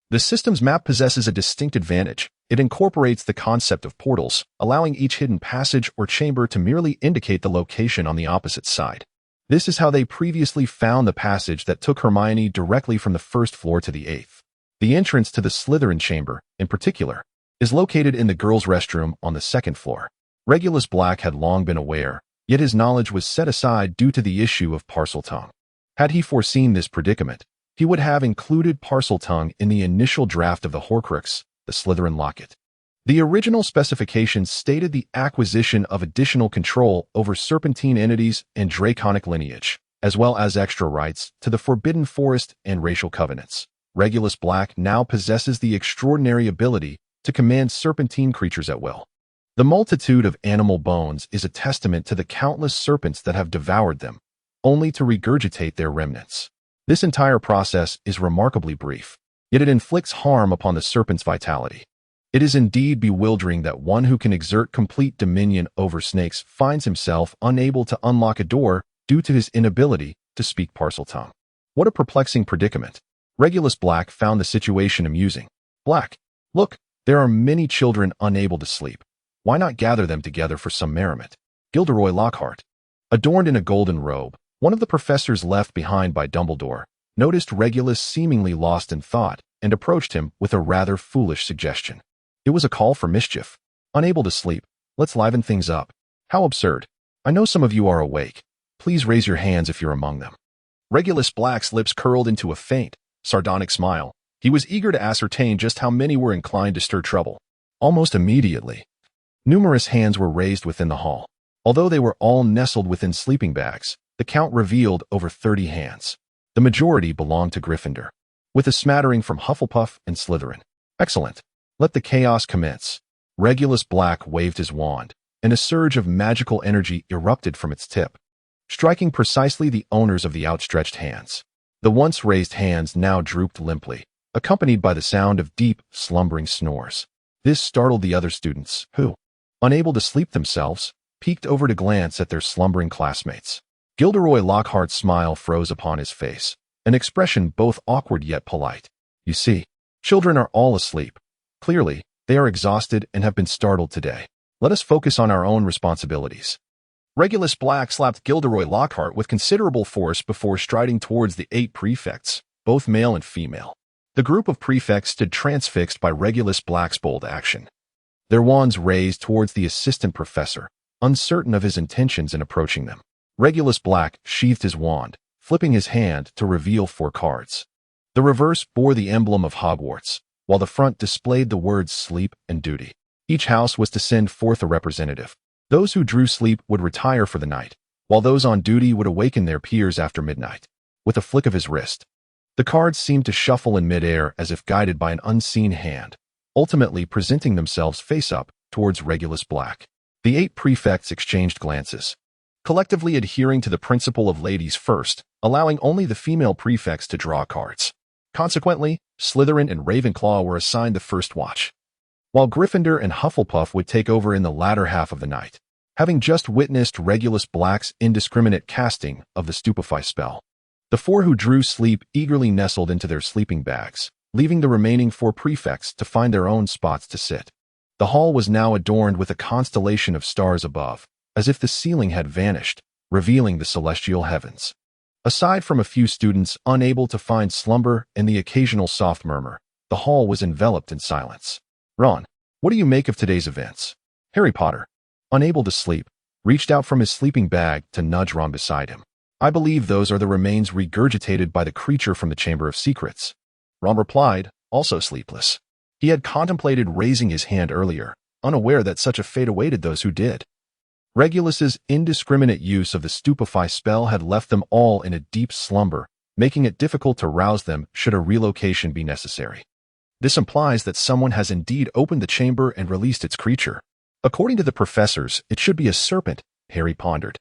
the system's map possesses a distinct advantage. It incorporates the concept of portals, allowing each hidden passage or chamber to merely indicate the location on the opposite side. This is how they previously found the passage that took Hermione directly from the 1st floor to the 8th. The entrance to the Slytherin chamber, in particular, is located in the girls' restroom on the 2nd floor. Regulus Black had long been aware, yet his knowledge was set aside due to the issue of Parseltongue. Had he foreseen this predicament, he would have included Parseltongue in the initial draft of the Horcrux, the Slytherin locket. The original specifications stated the acquisition of additional control over serpentine entities and draconic lineage, as well as extra rights to the Forbidden Forest and racial covenants. Regulus Black now possesses the extraordinary ability to command serpentine creatures at will. The multitude of animal bones is a testament to the countless serpents that have devoured them, only to regurgitate their remnants. This entire process is remarkably brief, yet it inflicts harm upon the serpent's vitality. It is indeed bewildering that one who can exert complete dominion over snakes finds himself unable to unlock a door due to his inability to speak Parseltongue. What a perplexing predicament. Regulus Black found the situation amusing. Black, look, there are many children unable to sleep. Why not gather them together for some merriment? Gilderoy Lockhart, adorned in a golden robe, one of the professors left behind by Dumbledore, noticed Regulus seemingly lost in thought and approached him with a rather foolish suggestion. It was a call for mischief. Unable to sleep, let's liven things up. How absurd. I know some of you are awake. Please raise your hands if you're among them. Regulus Black's lips curled into a faint, sardonic smile. He was eager to ascertain just how many were inclined to stir trouble. Almost immediately, numerous hands were raised within the hall. Although they were all nestled within sleeping bags, the count revealed over 30 hands. The majority belonged to Gryffindor, with a smattering from Hufflepuff and Slytherin. Excellent. Let the chaos commence. Regulus Black waved his wand, and a surge of magical energy erupted from its tip, striking precisely the owners of the outstretched hands. The once raised hands now drooped limply, accompanied by the sound of deep, slumbering snores. This startled the other students, who, unable to sleep themselves, peeked over to glance at their slumbering classmates. Gilderoy Lockhart's smile froze upon his face, an expression both awkward yet polite. You see, children are all asleep. Clearly, they are exhausted and have been startled today. Let us focus on our own responsibilities. Regulus Black slapped Gilderoy Lockhart with considerable force before striding towards the 8 prefects, both male and female. The group of prefects stood transfixed by Regulus Black's bold action, their wands raised towards the assistant professor, uncertain of his intentions in approaching them. Regulus Black sheathed his wand, flipping his hand to reveal 4 cards. The reverse bore the emblem of Hogwarts, while the front displayed the words sleep and duty. Each house was to send forth a representative. Those who drew sleep would retire for the night, while those on duty would awaken their peers after midnight. With a flick of his wrist, The cards seemed to shuffle in midair as if guided by an unseen hand, ultimately presenting themselves face-up towards Regulus Black. The 8 prefects exchanged glances, collectively adhering to the principle of ladies first, allowing only the female prefects to draw cards. Consequently, Slytherin and Ravenclaw were assigned the first watch, while Gryffindor and Hufflepuff would take over in the latter half of the night, having just witnessed Regulus Black's indiscriminate casting of the Stupefy spell. The 4 who drew sleep eagerly nestled into their sleeping bags, leaving the remaining 4 prefects to find their own spots to sit. The hall was now adorned with a constellation of stars above, as if the ceiling had vanished, revealing the celestial heavens. Aside from a few students unable to find slumber and the occasional soft murmur, the hall was enveloped in silence. Ron, what do you make of today's events? Harry Potter, unable to sleep, reached out from his sleeping bag to nudge Ron beside him. I believe those are the remains regurgitated by the creature from the Chamber of Secrets. Ron replied, also sleepless. He had contemplated raising his hand earlier, unaware that such a fate awaited those who did. Regulus's indiscriminate use of the Stupefy spell had left them all in a deep slumber, making it difficult to rouse them should a relocation be necessary. This implies that someone has indeed opened the chamber and released its creature. According to the professors, it should be a serpent, Harry pondered,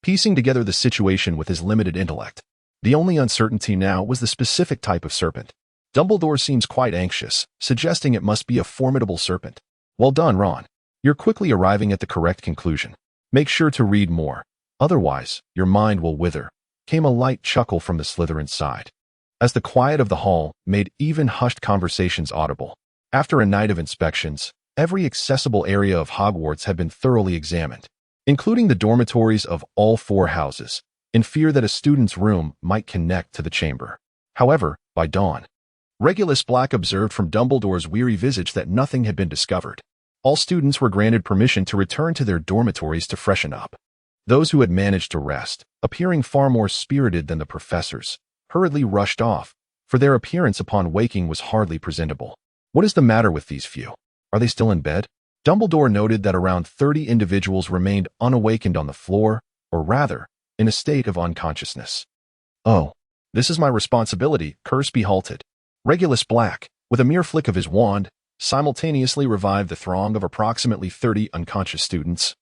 piecing together the situation with his limited intellect. The only uncertainty now was the specific type of serpent. Dumbledore seems quite anxious, suggesting it must be a formidable serpent. Well done, Ron. You're quickly arriving at the correct conclusion. Make sure to read more. Otherwise, your mind will wither. Came a light chuckle from the Slytherin side, as the quiet of the hall made even hushed conversations audible. After a night of inspections, every accessible area of Hogwarts had been thoroughly examined, including the dormitories of all 4 houses, in fear that a student's room might connect to the chamber. However, by dawn, Regulus Black observed from Dumbledore's weary visage that nothing had been discovered. All students were granted permission to return to their dormitories to freshen up. Those who had managed to rest, appearing far more spirited than the professors, hurriedly rushed off, for their appearance upon waking was hardly presentable. What is the matter with these few? Are they still in bed? Dumbledore noted that around 30 individuals remained unawakened on the floor, or rather, in a state of unconsciousness. Oh, this is my responsibility, Cursby halted. Regulus Black, with a mere flick of his wand, simultaneously revived the throng of approximately 30 unconscious students,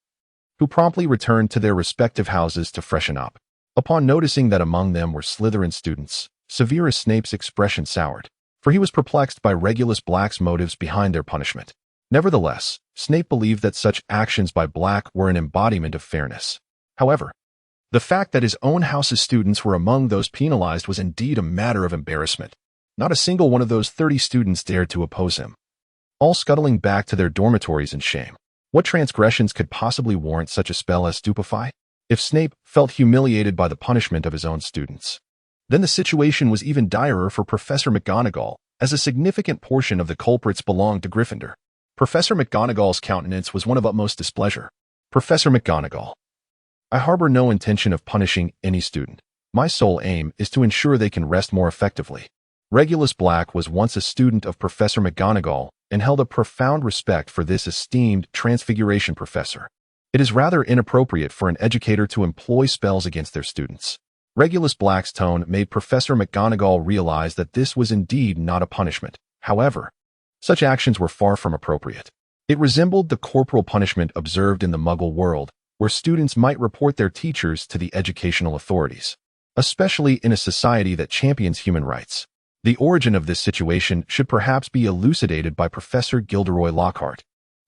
who promptly returned to their respective houses to freshen up. Upon noticing that among them were Slytherin students, Severus Snape's expression soured, for he was perplexed by Regulus Black's motives behind their punishment. Nevertheless, Snape believed that such actions by Black were an embodiment of fairness. However, the fact that his own house's students were among those penalized was indeed a matter of embarrassment. Not a single one of those 30 students dared to oppose him, all scuttling back to their dormitories in shame. What transgressions could possibly warrant such a spell as Stupefy? If Snape felt humiliated by the punishment of his own students, then the situation was even direr for Professor McGonagall, as a significant portion of the culprits belonged to Gryffindor. Professor McGonagall's countenance was one of utmost displeasure. Professor McGonagall, I harbor no intention of punishing any student. My sole aim is to ensure they can rest more effectively. Regulus Black was once a student of Professor McGonagall and held a profound respect for this esteemed transfiguration professor. It is rather inappropriate for an educator to employ spells against their students. Regulus Black's tone made Professor McGonagall realize that this was indeed not a punishment. However, such actions were far from appropriate. It resembled the corporal punishment observed in the Muggle world, where students might report their teachers to the educational authorities, especially in a society that champions human rights. The origin of this situation should perhaps be elucidated by Professor Gilderoy Lockhart.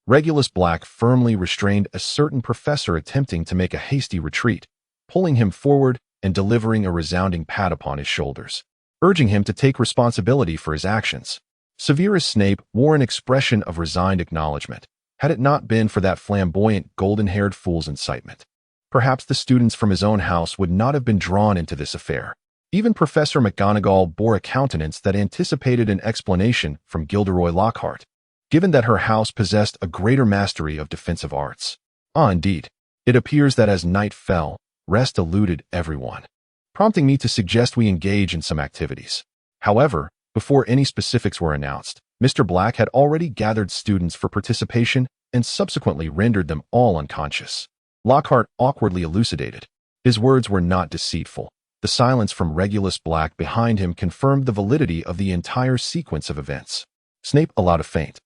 Regulus Black firmly restrained a certain professor attempting to make a hasty retreat, pulling him forward and delivering a resounding pat upon his shoulders, urging him to take responsibility for his actions. Severus Snape wore an expression of resigned acknowledgement, had it not been for that flamboyant, golden-haired fool's incitement. Perhaps the students from his own house would not have been drawn into this affair. Even Professor McGonagall bore a countenance that anticipated an explanation from Gilderoy Lockhart, given that her house possessed a greater mastery of defensive arts. Indeed, it appears that as night fell, rest eluded everyone, prompting me to suggest we engage in some activities. However, before any specifics were announced, Mr. Black had already gathered students for participation and subsequently rendered them all unconscious. Lockhart awkwardly elucidated. His words were not deceitful. The silence from Regulus Black behind him confirmed the validity of the entire sequence of events. Snape allowed a faint,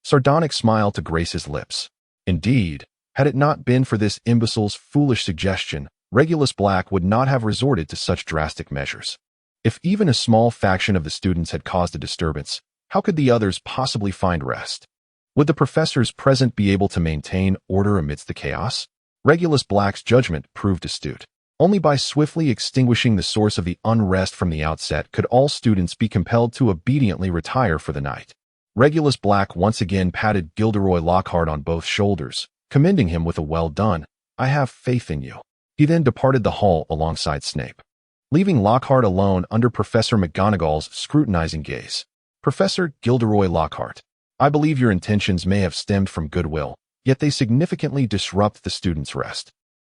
sardonic smile to grace his lips. Indeed, had it not been for this imbecile's foolish suggestion, Regulus Black would not have resorted to such drastic measures. If even a small faction of the students had caused a disturbance, how could the others possibly find rest? Would the professors present be able to maintain order amidst the chaos? Regulus Black's judgment proved astute. Only by swiftly extinguishing the source of the unrest from the outset could all students be compelled to obediently retire for the night. Regulus Black once again patted Gilderoy Lockhart on both shoulders, commending him with a "well done, I have faith in you." He then departed the hall alongside Snape, leaving Lockhart alone under Professor McGonagall's scrutinizing gaze. "Professor Gilderoy Lockhart, I believe your intentions may have stemmed from goodwill, yet they significantly disrupt the students' rest.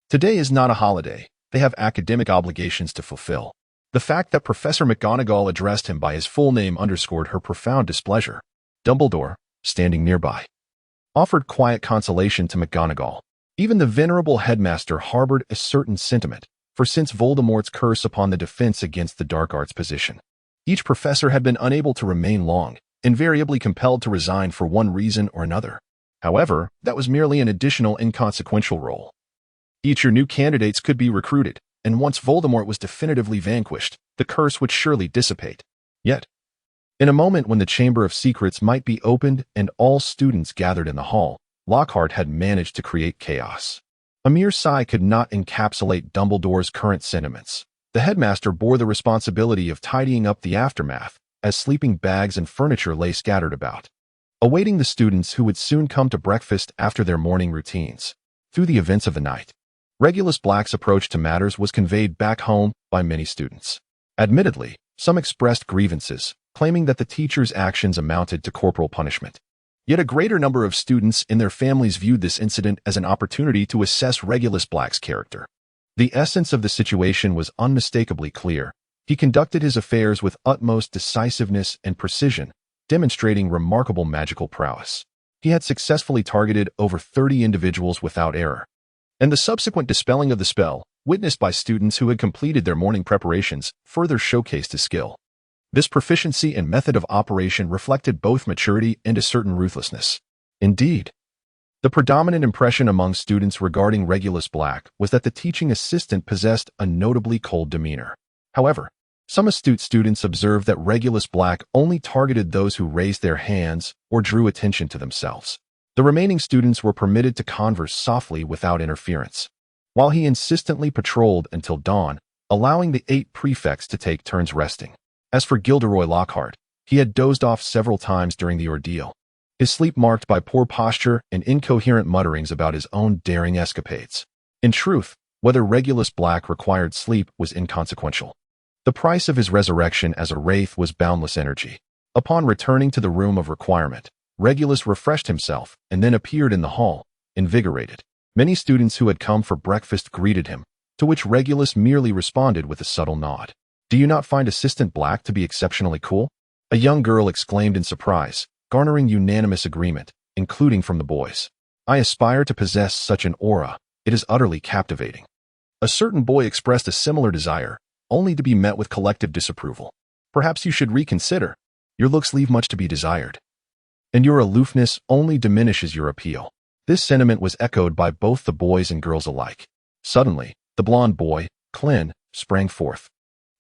Today is not a holiday. They have academic obligations to fulfill." The fact that Professor McGonagall addressed him by his full name underscored her profound displeasure. Dumbledore, standing nearby, offered quiet consolation to McGonagall. Even the venerable headmaster harbored a certain sentiment, for since Voldemort's curse upon the defense against the dark arts position, each professor had been unable to remain long, invariably compelled to resign for one reason or another. However, that was merely an additional inconsequential role. Each year new candidates could be recruited, and once Voldemort was definitively vanquished, the curse would surely dissipate. Yet, in a moment when the Chamber of Secrets might be opened and all students gathered in the hall, Lockhart had managed to create chaos. A mere sigh could not encapsulate Dumbledore's current sentiments. The headmaster bore the responsibility of tidying up the aftermath, as sleeping bags and furniture lay scattered about, awaiting the students who would soon come to breakfast after their morning routines. Through the events of the night, Regulus Black's approach to matters was conveyed back home by many students. Admittedly, some expressed grievances, claiming that the teacher's actions amounted to corporal punishment. Yet a greater number of students and their families viewed this incident as an opportunity to assess Regulus Black's character. The essence of the situation was unmistakably clear. He conducted his affairs with utmost decisiveness and precision, demonstrating remarkable magical prowess. He had successfully targeted over 30 individuals without error, and the subsequent dispelling of the spell, witnessed by students who had completed their morning preparations, further showcased his skill. This proficiency and method of operation reflected both maturity and a certain ruthlessness. Indeed, the predominant impression among students regarding Regulus Black was that the teaching assistant possessed a notably cold demeanor. However, some astute students observed that Regulus Black only targeted those who raised their hands or drew attention to themselves. The remaining students were permitted to converse softly without interference, while he insistently patrolled until dawn, allowing the 8 prefects to take turns resting. As for Gilderoy Lockhart, he had dozed off several times during the ordeal, his sleep marked by poor posture and incoherent mutterings about his own daring escapades. In truth, whether Regulus Black required sleep was inconsequential. The price of his resurrection as a wraith was boundless energy. Upon returning to the room of requirement, Regulus refreshed himself and then appeared in the hall, invigorated. Many students who had come for breakfast greeted him, to which Regulus merely responded with a subtle nod. "Do you not find Assistant Black to be exceptionally cool?" a young girl exclaimed in surprise, garnering unanimous agreement, including from the boys. "I aspire to possess such an aura. It is utterly captivating." A certain boy expressed a similar desire, only to be met with collective disapproval. "Perhaps you should reconsider. Your looks leave much to be desired, and your aloofness only diminishes your appeal." This sentiment was echoed by both the boys and girls alike. Suddenly, the blond boy, Clint, sprang forth,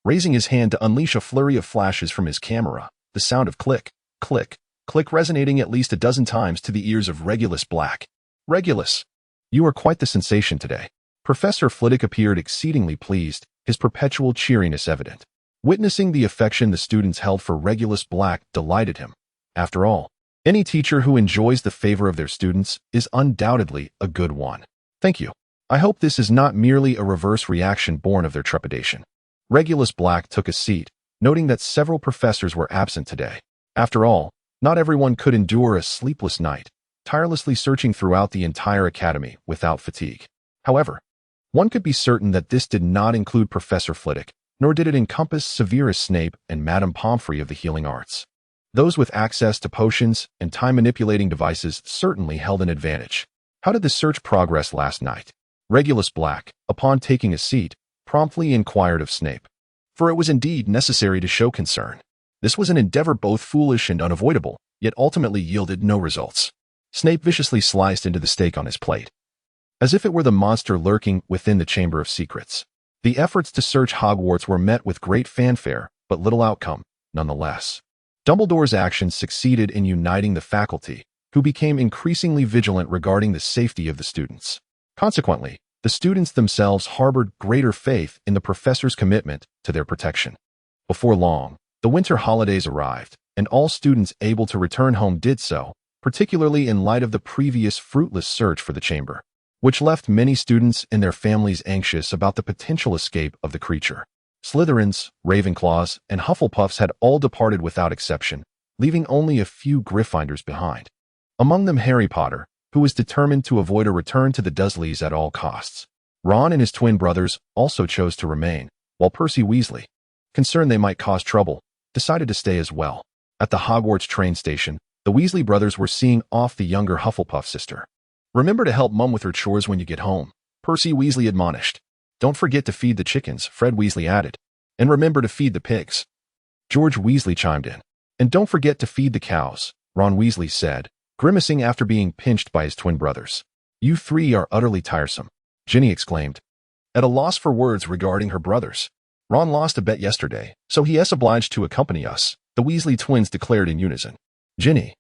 raising his hand to unleash a flurry of flashes from his camera, the sound of click, click, click resonating at least a dozen times to the ears of Regulus Black. "Regulus, you are quite the sensation today." Professor Flitwick appeared exceedingly pleased, his perpetual cheeriness evident. Witnessing the affection the students held for Regulus Black delighted him. After all, any teacher who enjoys the favor of their students is undoubtedly a good one. "Thank you. I hope this is not merely a reverse reaction born of their trepidation." Regulus Black took a seat, noting that several professors were absent today. After all, not everyone could endure a sleepless night, tirelessly searching throughout the entire academy without fatigue. However, one could be certain that this did not include Professor Flitwick, nor did it encompass Severus Snape and Madame Pomfrey of the healing arts. Those with access to potions and time-manipulating devices certainly held an advantage. "How did the search progress last night?" Regulus Black, upon taking a seat, promptly inquired of Snape. For it was indeed necessary to show concern. This was an endeavor both foolish and unavoidable, yet ultimately yielded no results. Snape viciously sliced into the steak on his plate, as if it were the monster lurking within the Chamber of Secrets. The efforts to search Hogwarts were met with great fanfare, but little outcome, nonetheless. Dumbledore's actions succeeded in uniting the faculty, who became increasingly vigilant regarding the safety of the students. Consequently, the students themselves harbored greater faith in the professor's commitment to their protection. Before long, the winter holidays arrived, and all students able to return home did so, particularly in light of the previous fruitless search for the chamber, which left many students and their families anxious about the potential escape of the creature. Slytherins, Ravenclaws, and Hufflepuffs had all departed without exception, leaving only a few Gryffindors behind. Among them Harry Potter, who was determined to avoid a return to the Dursleys at all costs. Ron and his twin brothers also chose to remain, while Percy Weasley, concerned they might cause trouble, decided to stay as well. At the Hogwarts train station, the Weasley brothers were seeing off the younger Hufflepuff sister. "Remember to help Mum with her chores when you get home," Percy Weasley admonished. "Don't forget to feed the chickens," Fred Weasley added. "And remember to feed the pigs," George Weasley chimed in. "And don't forget to feed the cows," Ron Weasley said, grimacing after being pinched by his twin brothers. "You three are utterly tiresome," Ginny exclaimed, at a loss for words regarding her brothers. "Ron lost a bet yesterday, so he is obliged to accompany us," the Weasley twins declared in unison. Ginny,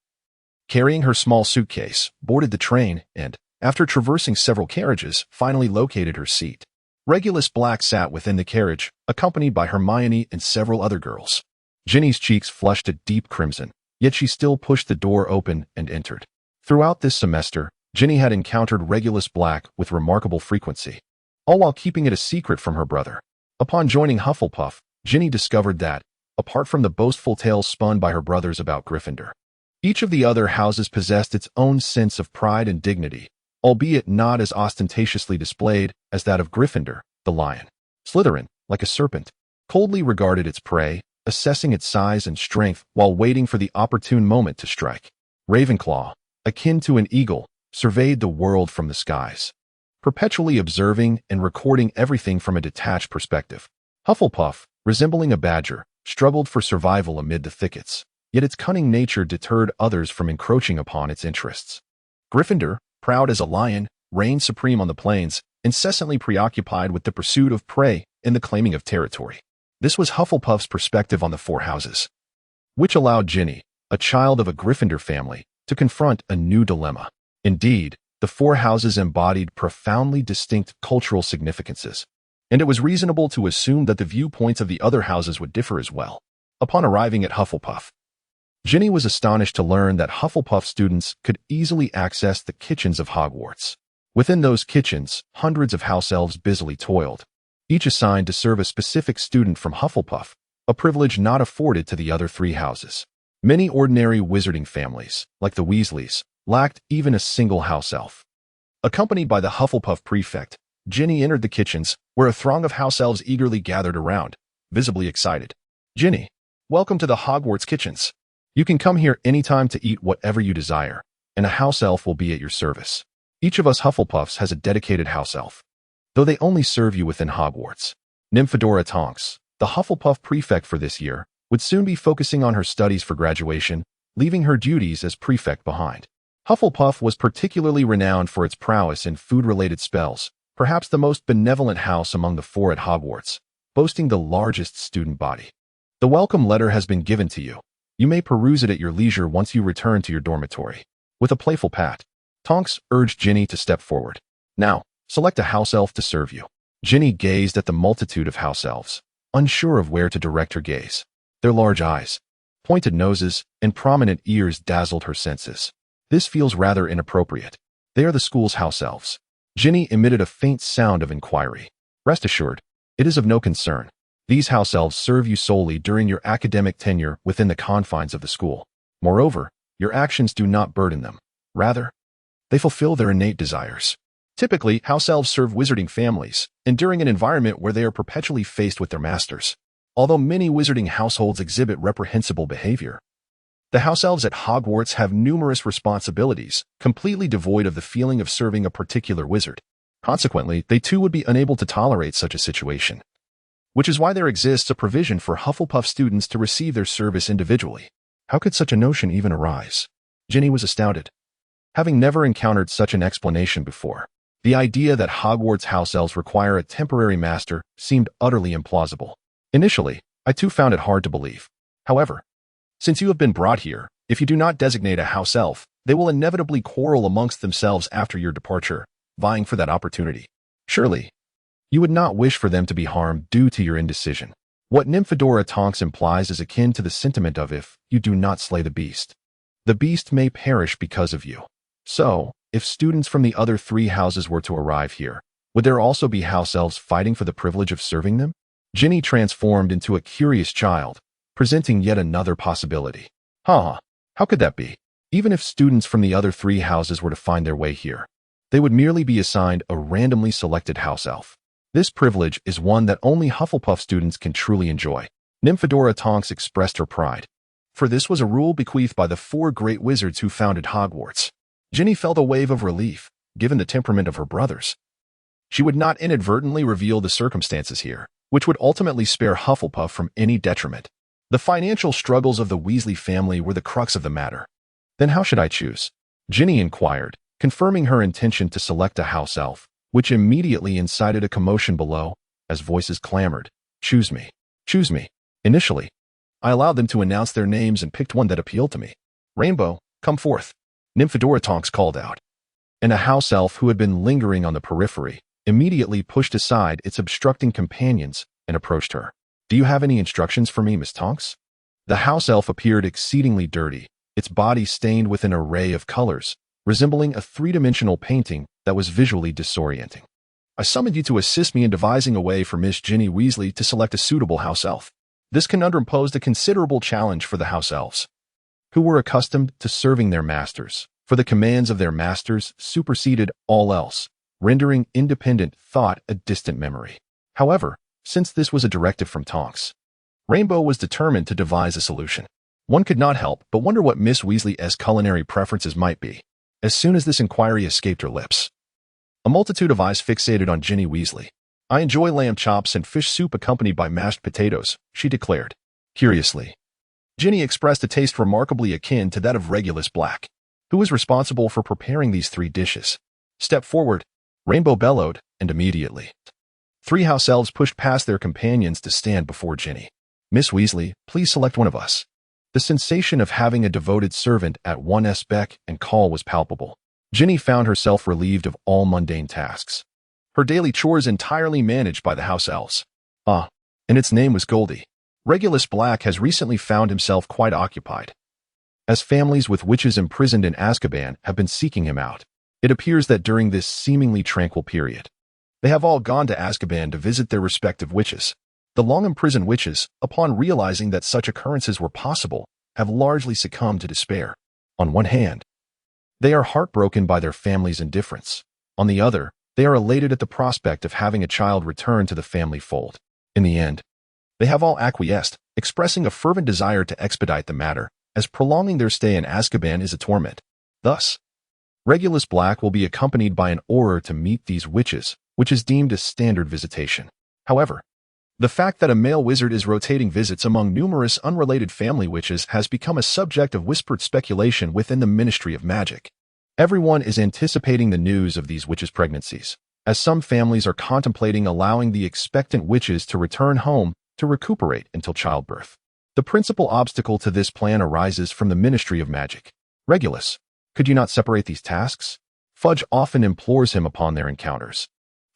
carrying her small suitcase, boarded the train and, after traversing several carriages, finally located her seat. Regulus Black sat within the carriage, accompanied by Hermione and several other girls. Ginny's cheeks flushed a deep crimson, yet she still pushed the door open and entered. Throughout this semester, Ginny had encountered Regulus Black with remarkable frequency, all while keeping it a secret from her brother. Upon joining Hufflepuff, Ginny discovered that, apart from the boastful tales spun by her brothers about Gryffindor, each of the other houses possessed its own sense of pride and dignity, albeit not as ostentatiously displayed as that of Gryffindor, the lion. Slytherin, like a serpent, coldly regarded its prey, assessing its size and strength while waiting for the opportune moment to strike. Ravenclaw, akin to an eagle, surveyed the world from the skies, perpetually observing and recording everything from a detached perspective. Hufflepuff, resembling a badger, struggled for survival amid the thickets, yet its cunning nature deterred others from encroaching upon its interests. Gryffindor, proud as a lion, reigned supreme on the plains, incessantly preoccupied with the pursuit of prey and the claiming of territory. This was Hufflepuff's perspective on the four houses, which allowed Ginny, a child of a Gryffindor family, to confront a new dilemma. Indeed, the four houses embodied profoundly distinct cultural significances, and it was reasonable to assume that the viewpoints of the other houses would differ as well. Upon arriving at Hufflepuff, Ginny was astonished to learn that Hufflepuff students could easily access the kitchens of Hogwarts. Within those kitchens, hundreds of house elves busily toiled, each assigned to serve a specific student from Hufflepuff, a privilege not afforded to the other three houses. Many ordinary wizarding families, like the Weasleys, lacked even a single house elf. Accompanied by the Hufflepuff prefect, Ginny entered the kitchens, where a throng of house elves eagerly gathered around, visibly excited. "Ginny, welcome to the Hogwarts kitchens. You can come here anytime to eat whatever you desire, and a house elf will be at your service. Each of us Hufflepuffs has a dedicated house elf, though they only serve you within Hogwarts." Nymphadora Tonks, the Hufflepuff prefect for this year, would soon be focusing on her studies for graduation, leaving her duties as prefect behind. Hufflepuff was particularly renowned for its prowess in food-related spells, perhaps the most benevolent house among the four at Hogwarts, boasting the largest student body. "The welcome letter has been given to you. You may peruse it at your leisure once you return to your dormitory." With a playful pat, Tonks urged Ginny to step forward. "Now, select a house elf to serve you." Ginny gazed at the multitude of house elves, unsure of where to direct her gaze. Their large eyes, pointed noses, and prominent ears dazzled her senses. "This feels rather inappropriate. They are the school's house elves." Ginny emitted a faint sound of inquiry. "Rest assured, it is of no concern. These house elves serve you solely during your academic tenure within the confines of the school. Moreover, your actions do not burden them. Rather, they fulfill their innate desires. Typically, house elves serve wizarding families, enduring an environment where they are perpetually faced with their masters. Although many wizarding households exhibit reprehensible behavior, the house elves at Hogwarts have numerous responsibilities, completely devoid of the feeling of serving a particular wizard. Consequently, they too would be unable to tolerate such a situation. Which is why there exists a provision for Hufflepuff students to receive their service individually. How could such a notion even arise? Ginny was astounded. Having never encountered such an explanation before, the idea that Hogwarts house elves require a temporary master seemed utterly implausible. Initially, I too found it hard to believe. However, since you have been brought here, if you do not designate a house elf, they will inevitably quarrel amongst themselves after your departure, vying for that opportunity. Surely, you would not wish for them to be harmed due to your indecision. What Nymphadora Tonks implies is akin to the sentiment of if you do not slay the beast, the beast may perish because of you. So, if students from the other 3 houses were to arrive here, would there also be house elves fighting for the privilege of serving them? Ginny transformed into a curious child, presenting yet another possibility. How could that be? Even if students from the other 3 houses were to find their way here, they would merely be assigned a randomly selected house elf. This privilege is one that only Hufflepuff students can truly enjoy. Nymphadora Tonks expressed her pride, for this was a rule bequeathed by the 4 great wizards who founded Hogwarts. Ginny felt a wave of relief, given the temperament of her brothers. She would not inadvertently reveal the circumstances here, which would ultimately spare Hufflepuff from any detriment. The financial struggles of the Weasley family were the crux of the matter. Then how should I choose? Ginny inquired, confirming her intention to select a house elf, which immediately incited a commotion below, as voices clamored, "Choose me! Choose me!" Initially, I allowed them to announce their names and picked one that appealed to me. "Rainbow, come forth," Nymphadora Tonks called out. And a house elf who had been lingering on the periphery immediately pushed aside its obstructing companions and approached her. "Do you have any instructions for me, Miss Tonks?" The house elf appeared exceedingly dirty, its body stained with an array of colors, resembling a 3-dimensional painting that was visually disorienting. "I summoned you to assist me in devising a way for Miss Ginny Weasley to select a suitable house elf." This conundrum posed a considerable challenge for the house elves, who were accustomed to serving their masters, for the commands of their masters superseded all else, rendering independent thought a distant memory. However, since this was a directive from Tonks, Rainbow was determined to devise a solution. One could not help but wonder what Miss Weasley's culinary preferences might be. As soon as this inquiry escaped her lips, a multitude of eyes fixated on Ginny Weasley. "I enjoy lamb chops and fish soup accompanied by mashed potatoes," she declared. Curiously, Ginny expressed a taste remarkably akin to that of Regulus Black, who was responsible for preparing these 3 dishes. "Step forward," Rainbow bellowed, and immediately 3 house elves pushed past their companions to stand before Ginny. "Miss Weasley, please select one of us." The sensation of having a devoted servant at one's beck and call was palpable. Ginny found herself relieved of all mundane tasks, her daily chores entirely managed by the house elves. And its name was Goldie. Regulus Black has recently found himself quite occupied, as families with witches imprisoned in Azkaban have been seeking him out. It appears that during this seemingly tranquil period, they have all gone to Azkaban to visit their respective witches. The long-imprisoned witches, upon realizing that such occurrences were possible, have largely succumbed to despair. On one hand, they are heartbroken by their family's indifference. On the other, they are elated at the prospect of having a child return to the family fold. In the end, they have all acquiesced, expressing a fervent desire to expedite the matter, as prolonging their stay in Azkaban is a torment. Thus, Regulus Black will be accompanied by an Auror to meet these witches, which is deemed a standard visitation. However, the fact that a male wizard is rotating visits among numerous unrelated family witches has become a subject of whispered speculation within the Ministry of Magic. Everyone is anticipating the news of these witches' pregnancies, as some families are contemplating allowing the expectant witches to return home to recuperate until childbirth. The principal obstacle to this plan arises from the Ministry of Magic. "Regulus, could you not separate these tasks?" Fudge often implores him upon their encounters.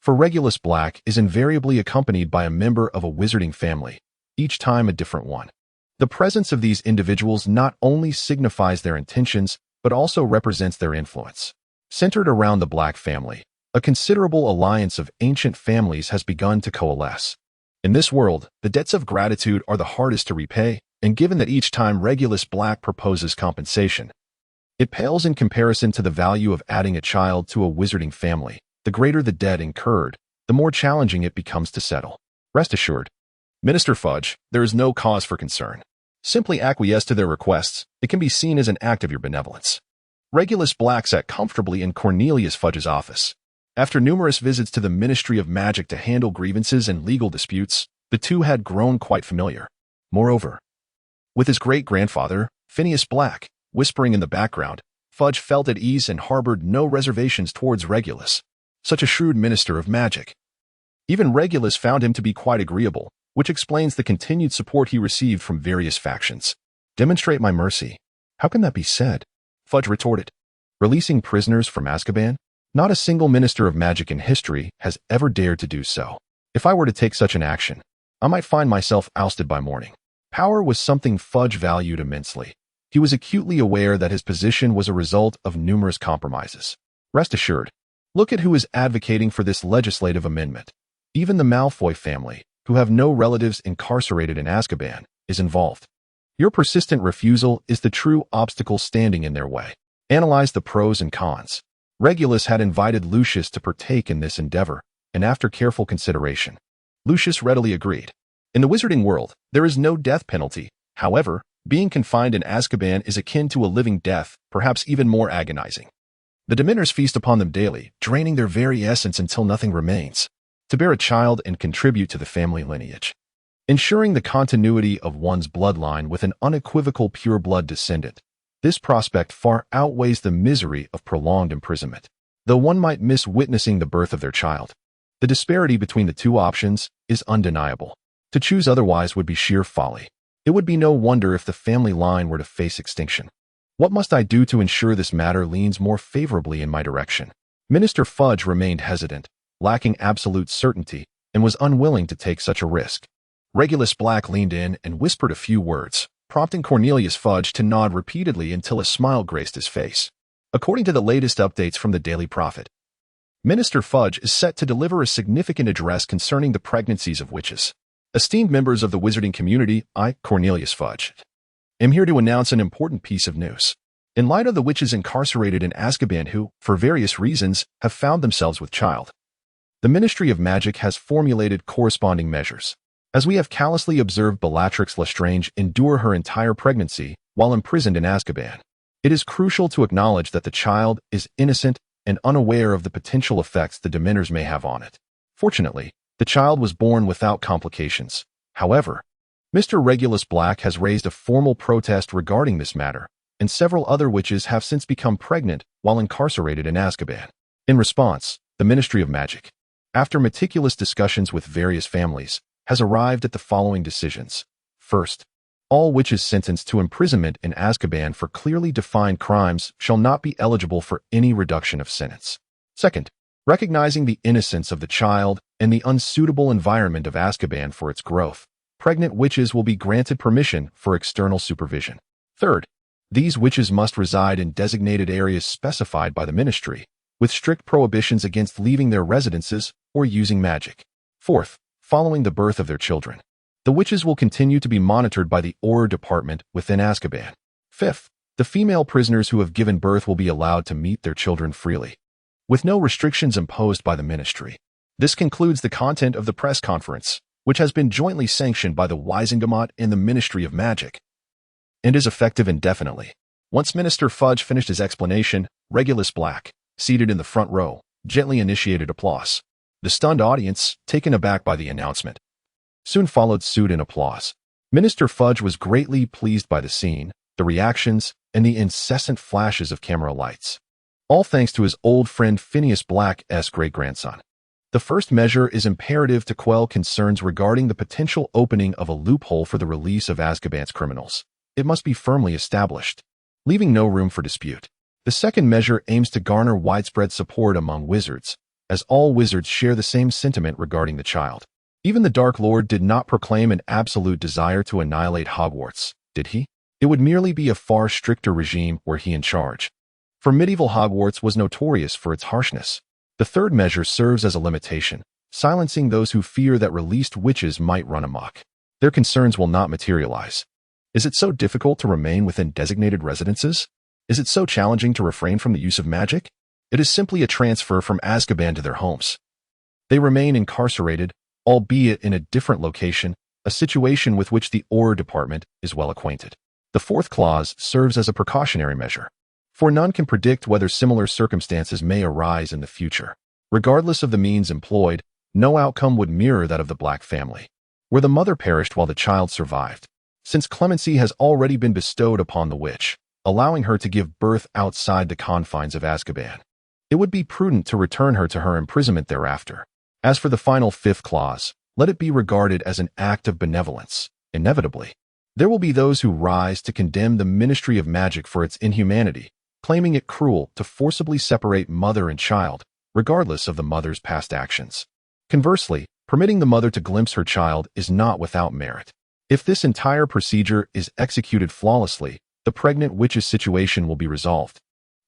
For Regulus Black is invariably accompanied by a member of a wizarding family, each time a different one. The presence of these individuals not only signifies their intentions, but also represents their influence. Centered around the Black family, a considerable alliance of ancient families has begun to coalesce. In this world, the debts of gratitude are the hardest to repay, and given that each time Regulus Black proposes compensation, it pales in comparison to the value of adding a child to a wizarding family. The greater the debt incurred, the more challenging it becomes to settle. Rest assured, Minister Fudge, there is no cause for concern. Simply acquiesce to their requests. It can be seen as an act of your benevolence. Regulus Black sat comfortably in Cornelius Fudge's office, After numerous visits to the Ministry of Magic to handle grievances and legal disputes, the two had grown quite familiar. Moreover, with his great-grandfather, Sirius Black, whispering in the background, Fudge felt at ease and harbored no reservations towards Regulus, such a shrewd minister of magic. Even Regulus found him to be quite agreeable, which explains the continued support he received from various factions. "Demonstrate my mercy. How can that be said?" Fudge retorted. "Releasing prisoners from Azkaban? Not a single minister of magic in history has ever dared to do so. If I were to take such an action, I might find myself ousted by morning." Power was something Fudge valued immensely. He was acutely aware that his position was a result of numerous compromises. Rest assured, look at who is advocating for this legislative amendment. Even the Malfoy family, who have no relatives incarcerated in Azkaban, is involved. Your persistent refusal is the true obstacle standing in their way. Analyze the pros and cons. Regulus had invited Lucius to partake in this endeavor, and after careful consideration, Lucius readily agreed. In the wizarding world, there is no death penalty. However, being confined in Azkaban is akin to a living death, perhaps even more agonizing. The Dementors feast upon them daily, draining their very essence until nothing remains to bear a child and contribute to the family lineage. Ensuring the continuity of one's bloodline with an unequivocal pure-blood descendant, this prospect far outweighs the misery of prolonged imprisonment. Though one might miss witnessing the birth of their child, the disparity between the two options is undeniable. To choose otherwise would be sheer folly. It would be no wonder if the family line were to face extinction. What must I do to ensure this matter leans more favorably in my direction? Minister Fudge remained hesitant, lacking absolute certainty, and was unwilling to take such a risk. Regulus Black leaned in and whispered a few words, prompting Cornelius Fudge to nod repeatedly until a smile graced his face. According to the latest updates from the Daily Prophet, Minister Fudge is set to deliver a significant address concerning the pregnancies of witches. Esteemed members of the wizarding community, I, Cornelius Fudge, am here to announce an important piece of news. In light of the witches incarcerated in Azkaban who, for various reasons, have found themselves with child, the Ministry of Magic has formulated corresponding measures. As we have callously observed Bellatrix Lestrange endure her entire pregnancy while imprisoned in Azkaban, it is crucial to acknowledge that the child is innocent and unaware of the potential effects the Dementors may have on it. Fortunately, the child was born without complications. However, Mr. Regulus Black has raised a formal protest regarding this matter, and several other witches have since become pregnant while incarcerated in Azkaban. In response, the Ministry of Magic, after meticulous discussions with various families, has arrived at the following decisions. First, all witches sentenced to imprisonment in Azkaban for clearly defined crimes shall not be eligible for any reduction of sentence. Second, recognizing the innocence of the child and the unsuitable environment of Azkaban for its growth, pregnant witches will be granted permission for external supervision. Third, these witches must reside in designated areas specified by the ministry, with strict prohibitions against leaving their residences or using magic. Fourth, following the birth of their children, the witches will continue to be monitored by the Auror Department within Azkaban. Fifth, the female prisoners who have given birth will be allowed to meet their children freely, with no restrictions imposed by the ministry. This concludes the content of the press conference, which has been jointly sanctioned by the Wisingamot and the Ministry of Magic, and is effective indefinitely. Once Minister Fudge finished his explanation, Regulus Black, seated in the front row, gently initiated applause. The stunned audience, taken aback by the announcement, soon followed suit in applause. Minister Fudge was greatly pleased by the scene, the reactions, and the incessant flashes of camera lights, all thanks to his old friend Sirius Black's great-grandson. The first measure is imperative to quell concerns regarding the potential opening of a loophole for the release of Azkaban's criminals. It must be firmly established, leaving no room for dispute. The second measure aims to garner widespread support among wizards, as all wizards share the same sentiment regarding the child. Even the Dark Lord did not proclaim an absolute desire to annihilate Hogwarts, did he? It would merely be a far stricter regime were he in charge. For medieval Hogwarts was notorious for its harshness. The third measure serves as a limitation, silencing those who fear that released witches might run amok. Their concerns will not materialize. Is it so difficult to remain within designated residences? Is it so challenging to refrain from the use of magic? It is simply a transfer from Azkaban to their homes. They remain incarcerated, albeit in a different location, a situation with which the Auror Department is well acquainted. The fourth clause serves as a precautionary measure, for none can predict whether similar circumstances may arise in the future. Regardless of the means employed, no outcome would mirror that of the Black family, where the mother perished while the child survived. Since clemency has already been bestowed upon the witch, allowing her to give birth outside the confines of Azkaban, it would be prudent to return her to her imprisonment thereafter. As for the final fifth clause, let it be regarded as an act of benevolence. Inevitably, there will be those who rise to condemn the Ministry of Magic for its inhumanity, claiming it cruel to forcibly separate mother and child, regardless of the mother's past actions. Conversely, permitting the mother to glimpse her child is not without merit. If this entire procedure is executed flawlessly, the pregnant witch's situation will be resolved.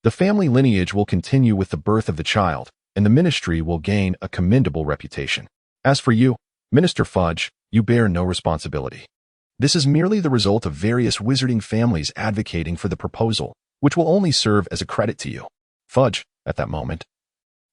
The family lineage will continue with the birth of the child, and the ministry will gain a commendable reputation. As for you, Minister Fudge, you bear no responsibility. This is merely the result of various wizarding families advocating for the proposal, which will only serve as a credit to you. Fudge, at that moment,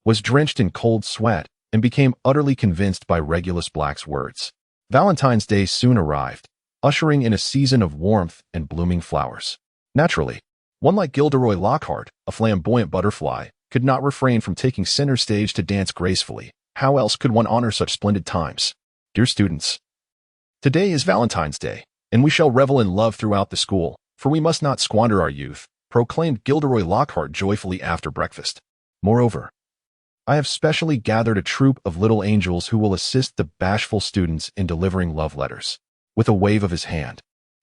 was drenched in cold sweat and became utterly convinced by Regulus Black's words. Valentine's Day soon arrived, ushering in a season of warmth and blooming flowers. Naturally, one like Gilderoy Lockhart, a flamboyant butterfly, could not refrain from taking center stage to dance gracefully. How else could one honor such splendid times? Dear students, today is Valentine's Day, and we shall revel in love throughout the school, for we must not squander our youth, proclaimed Gilderoy Lockhart joyfully after breakfast. Moreover, I have specially gathered a troop of little angels who will assist the bashful students in delivering love letters. With a wave of his hand,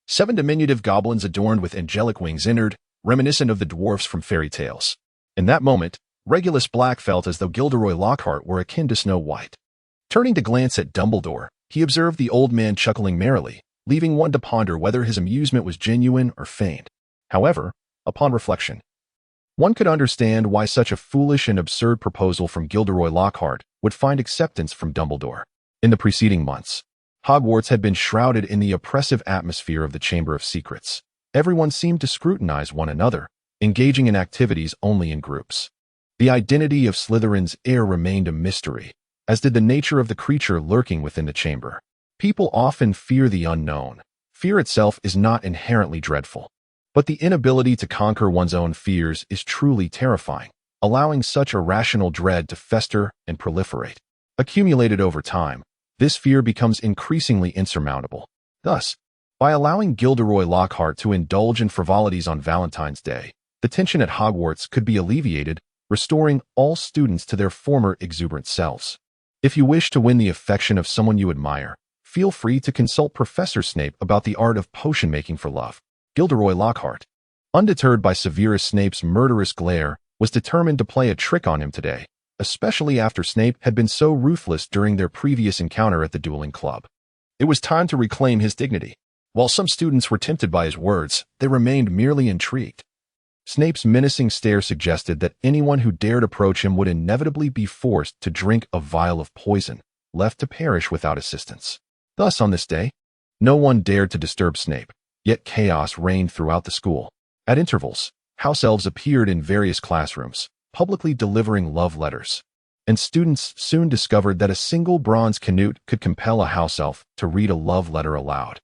7 diminutive goblins adorned with angelic wings entered, reminiscent of the dwarfs from fairy tales. In that moment, Regulus Black felt as though Gilderoy Lockhart were akin to Snow White. Turning to glance at Dumbledore, he observed the old man chuckling merrily, leaving one to ponder whether his amusement was genuine or feigned. However, upon reflection, one could understand why such a foolish and absurd proposal from Gilderoy Lockhart would find acceptance from Dumbledore. In the preceding months, Hogwarts had been shrouded in the oppressive atmosphere of the Chamber of Secrets. Everyone seemed to scrutinize one another, engaging in activities only in groups. The identity of Slytherin's heir remained a mystery, as did the nature of the creature lurking within the chamber. People often fear the unknown. Fear itself is not inherently dreadful, but the inability to conquer one's own fears is truly terrifying, allowing such irrational dread to fester and proliferate. Accumulated over time, this fear becomes increasingly insurmountable. Thus, by allowing Gilderoy Lockhart to indulge in frivolities on Valentine's Day, the tension at Hogwarts could be alleviated, restoring all students to their former exuberant selves. If you wish to win the affection of someone you admire, feel free to consult Professor Snape about the art of potion-making for love. Gilderoy Lockhart, undeterred by Severus Snape's murderous glare, was determined to play a trick on him today, especially after Snape had been so ruthless during their previous encounter at the dueling club. It was time to reclaim his dignity. While some students were tempted by his words, they remained merely intrigued. Snape's menacing stare suggested that anyone who dared approach him would inevitably be forced to drink a vial of poison, left to perish without assistance. Thus, on this day, no one dared to disturb Snape, yet chaos reigned throughout the school. At intervals, house elves appeared in various classrooms, publicly delivering love letters, and students soon discovered that a single bronze canute could compel a house elf to read a love letter aloud,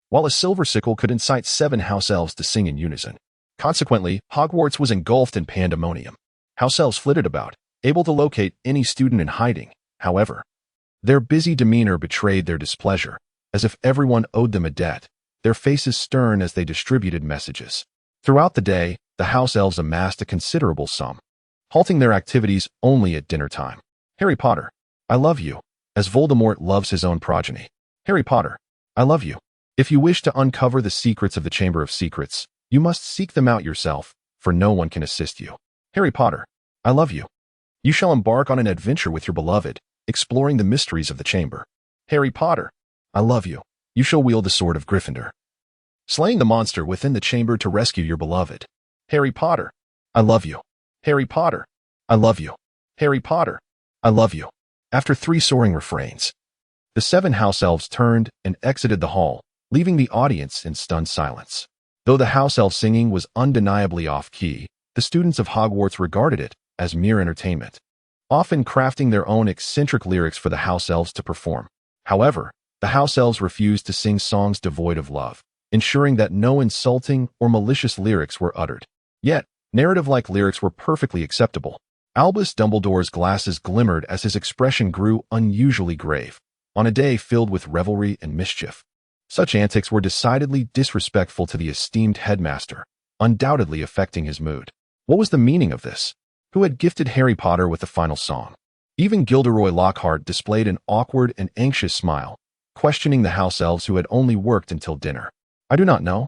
while a silver sickle could incite 7 house elves to sing in unison. Consequently, Hogwarts was engulfed in pandemonium. House elves flitted about, able to locate any student in hiding. However, their busy demeanor betrayed their displeasure, as if everyone owed them a debt, their faces stern as they distributed messages. Throughout the day, the house elves amassed a considerable sum, halting their activities only at dinner time. Harry Potter, I love you, as Voldemort loves his own progeny. Harry Potter, I love you. If you wish to uncover the secrets of the Chamber of Secrets, you must seek them out yourself, for no one can assist you. Harry Potter, I love you. You shall embark on an adventure with your beloved, exploring the mysteries of the chamber. Harry Potter, I love you. You shall wield the sword of Gryffindor, slaying the monster within the chamber to rescue your beloved. Harry Potter, I love you. Harry Potter, I love you. Harry Potter, I love you. After 3 soaring refrains, the 7 house elves turned and exited the hall, leaving the audience in stunned silence. Though the house elf singing was undeniably off-key, the students of Hogwarts regarded it as mere entertainment, often crafting their own eccentric lyrics for the house elves to perform. However, the house elves refused to sing songs devoid of love, ensuring that no insulting or malicious lyrics were uttered. Yet, narrative-like lyrics were perfectly acceptable. Albus Dumbledore's glasses glimmered as his expression grew unusually grave, on a day filled with revelry and mischief. Such antics were decidedly disrespectful to the esteemed headmaster, undoubtedly affecting his mood. What was the meaning of this? Who had gifted Harry Potter with the final song? Even Gilderoy Lockhart displayed an awkward and anxious smile, questioning the house elves who had only worked until dinner. I do not know.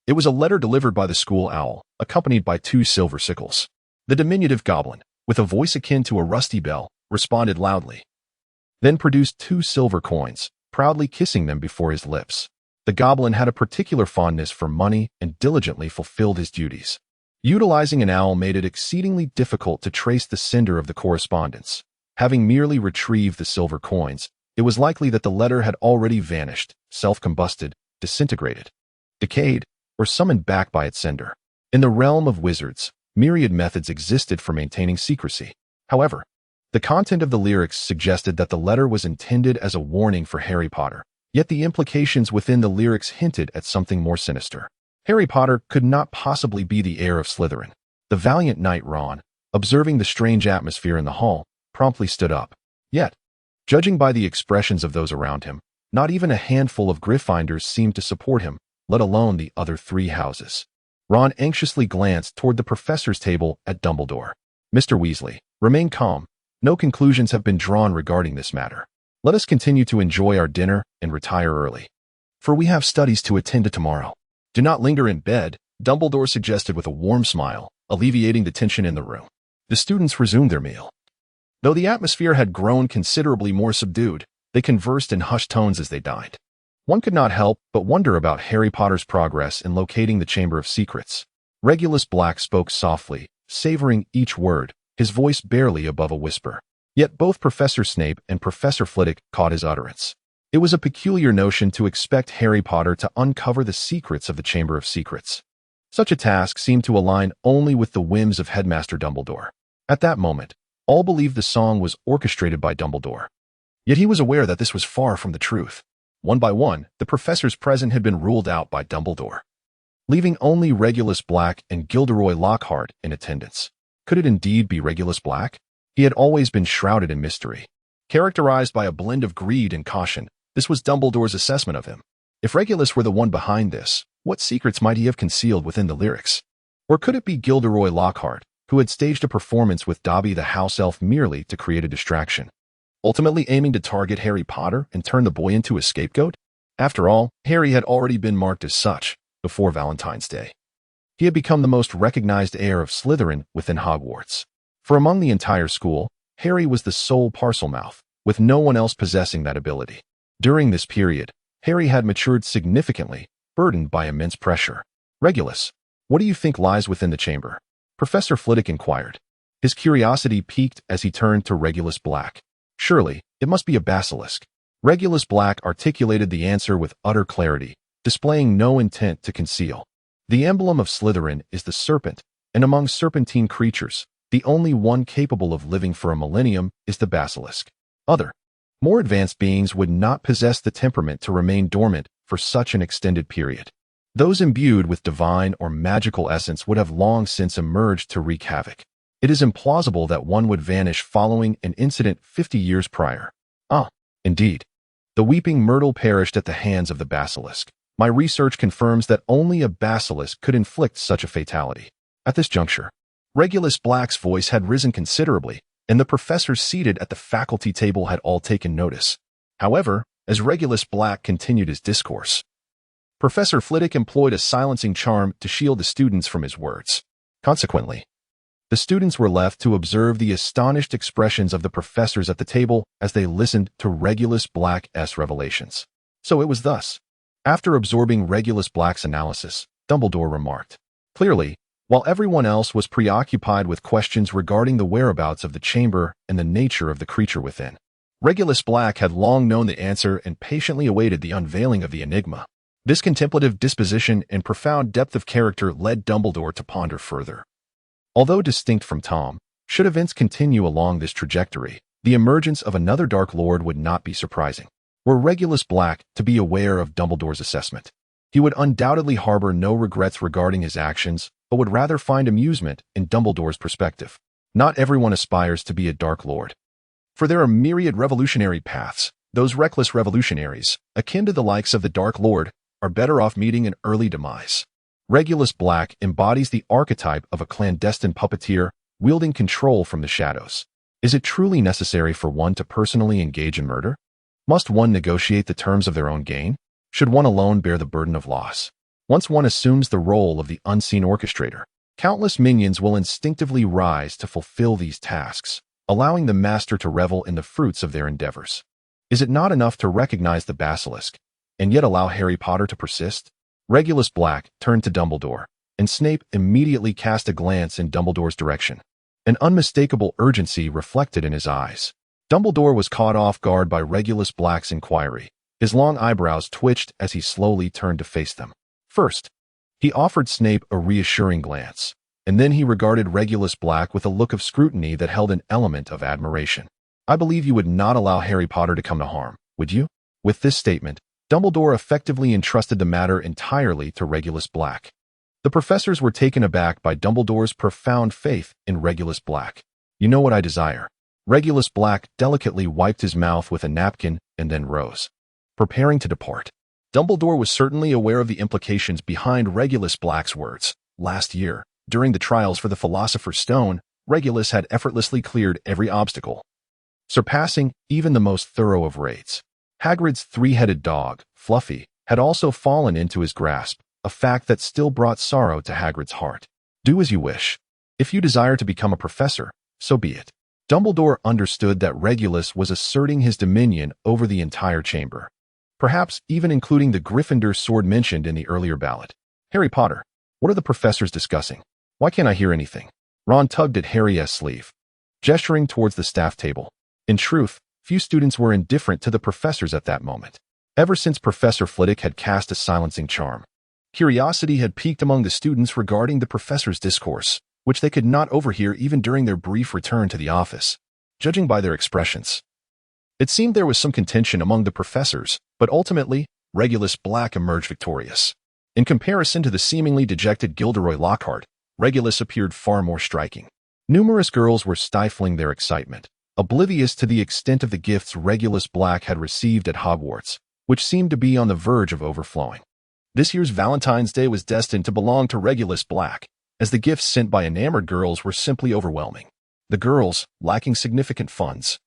It was a letter delivered by the school owl, accompanied by 2 silver sickles. The diminutive goblin, with a voice akin to a rusty bell, responded loudly, then produced 2 silver coins, proudly kissing them before his lips. The goblin had a particular fondness for money and diligently fulfilled his duties. Utilizing an owl made it exceedingly difficult to trace the sender of the correspondence. Having merely retrieved the silver coins, it was likely that the letter had already vanished, self-combusted, disintegrated, decayed, or summoned back by its sender. In the realm of wizards, myriad methods existed for maintaining secrecy. However, the content of the lyrics suggested that the letter was intended as a warning for Harry Potter, yet the implications within the lyrics hinted at something more sinister. Harry Potter could not possibly be the heir of Slytherin. The valiant knight Ron, observing the strange atmosphere in the hall, promptly stood up. Yet, judging by the expressions of those around him, not even a handful of Gryffindors seemed to support him, let alone the other 3 houses. Ron anxiously glanced toward the professor's table at Dumbledore. Mr. Weasley, remain calm. No conclusions have been drawn regarding this matter. Let us continue to enjoy our dinner and retire early, for we have studies to attend to tomorrow. Do not linger in bed, Dumbledore suggested with a warm smile, alleviating the tension in the room. The students resumed their meal. Though the atmosphere had grown considerably more subdued, they conversed in hushed tones as they dined. One could not help but wonder about Harry Potter's progress in locating the Chamber of Secrets. Regulus Black spoke softly, savoring each word, his voice barely above a whisper. Yet both Professor Snape and Professor Flitwick caught his utterance. It was a peculiar notion to expect Harry Potter to uncover the secrets of the Chamber of Secrets. Such a task seemed to align only with the whims of Headmaster Dumbledore. At that moment, all believed the song was orchestrated by Dumbledore. Yet he was aware that this was far from the truth. One by one, the professors present had been ruled out by Dumbledore, leaving only Regulus Black and Gilderoy Lockhart in attendance. Could it indeed be Regulus Black? He had always been shrouded in mystery. Characterized by a blend of greed and caution, this was Dumbledore's assessment of him. If Regulus were the one behind this, what secrets might he have concealed within the lyrics? Or could it be Gilderoy Lockhart, who had staged a performance with Dobby the house elf merely to create a distraction, ultimately aiming to target Harry Potter and turn the boy into a scapegoat? After all, Harry had already been marked as such before Valentine's Day. He had become the most recognized heir of Slytherin within Hogwarts. For among the entire school, Harry was the sole Parselmouth, with no one else possessing that ability. During this period, Harry had matured significantly, burdened by immense pressure. Regulus, what do you think lies within the chamber? Professor Flitwick inquired. His curiosity piqued as he turned to Regulus Black. Surely, it must be a basilisk. Regulus Black articulated the answer with utter clarity, displaying no intent to conceal. The emblem of Slytherin is the serpent, and among serpentine creatures, the only one capable of living for a millennium is the basilisk. Other, more advanced beings would not possess the temperament to remain dormant for such an extended period. Those imbued with divine or magical essence would have long since emerged to wreak havoc. It is implausible that one would vanish following an incident 50 years prior. Indeed. The weeping myrtle perished at the hands of the basilisk. My research confirms that only a basilisk could inflict such a fatality. At this juncture, Regulus Black's voice had risen considerably, and the professors seated at the faculty table had all taken notice. However, as Regulus Black continued his discourse, Professor Flitwick employed a silencing charm to shield the students from his words. Consequently, the students were left to observe the astonished expressions of the professors at the table as they listened to Regulus Black's revelations. So it was thus. After absorbing Regulus Black's analysis, Dumbledore remarked, clearly, while everyone else was preoccupied with questions regarding the whereabouts of the chamber and the nature of the creature within, Regulus Black had long known the answer and patiently awaited the unveiling of the enigma. This contemplative disposition and profound depth of character led Dumbledore to ponder further. Although distinct from Tom, should events continue along this trajectory, the emergence of another Dark Lord would not be surprising. Were Regulus Black to be aware of Dumbledore's assessment, he would undoubtedly harbor no regrets regarding his actions, but would rather find amusement in Dumbledore's perspective. Not everyone aspires to be a Dark Lord. For there are myriad revolutionary paths. Those reckless revolutionaries, akin to the likes of the Dark Lord, are better off meeting an early demise. Regulus Black embodies the archetype of a clandestine puppeteer wielding control from the shadows. Is it truly necessary for one to personally engage in murder? Must one negotiate the terms of their own gain? Should one alone bear the burden of loss? Once one assumes the role of the unseen orchestrator, countless minions will instinctively rise to fulfill these tasks, allowing the master to revel in the fruits of their endeavors. Is it not enough to recognize the basilisk, and yet allow Harry Potter to persist? Regulus Black turned to Dumbledore, and Snape immediately cast a glance in Dumbledore's direction. An unmistakable urgency reflected in his eyes. Dumbledore was caught off guard by Regulus Black's inquiry. His long eyebrows twitched as he slowly turned to face them. First, he offered Snape a reassuring glance, and then he regarded Regulus Black with a look of scrutiny that held an element of admiration. I believe you would not allow Harry Potter to come to harm, would you? With this statement, Dumbledore effectively entrusted the matter entirely to Regulus Black. The professors were taken aback by Dumbledore's profound faith in Regulus Black. You know what I desire. Regulus Black delicately wiped his mouth with a napkin and then rose, preparing to depart. Dumbledore was certainly aware of the implications behind Regulus Black's words. Last year, during the trials for the Philosopher's Stone, Regulus had effortlessly cleared every obstacle, surpassing even the most thorough of raids. Hagrid's three-headed dog, Fluffy, had also fallen into his grasp, a fact that still brought sorrow to Hagrid's heart. Do as you wish. If you desire to become a professor, so be it. Dumbledore understood that Regulus was asserting his dominion over the entire chamber, perhaps even including the Gryffindor sword mentioned in the earlier ballot. Harry Potter, what are the professors discussing? Why can't I hear anything? Ron tugged at Harry's sleeve, gesturing towards the staff table. In truth, few students were indifferent to the professors at that moment. Ever since Professor Flitwick had cast a silencing charm, curiosity had piqued among the students regarding the professor's discourse, which they could not overhear even during their brief return to the office. Judging by their expressions, it seemed there was some contention among the professors, but ultimately, Regulus Black emerged victorious. In comparison to the seemingly dejected Gilderoy Lockhart, Regulus appeared far more striking. Numerous girls were stifling their excitement, oblivious to the extent of the gifts Regulus Black had received at Hogwarts, which seemed to be on the verge of overflowing. This year's Valentine's Day was destined to belong to Regulus Black, as the gifts sent by enamored girls were simply overwhelming. The girls, lacking significant funds,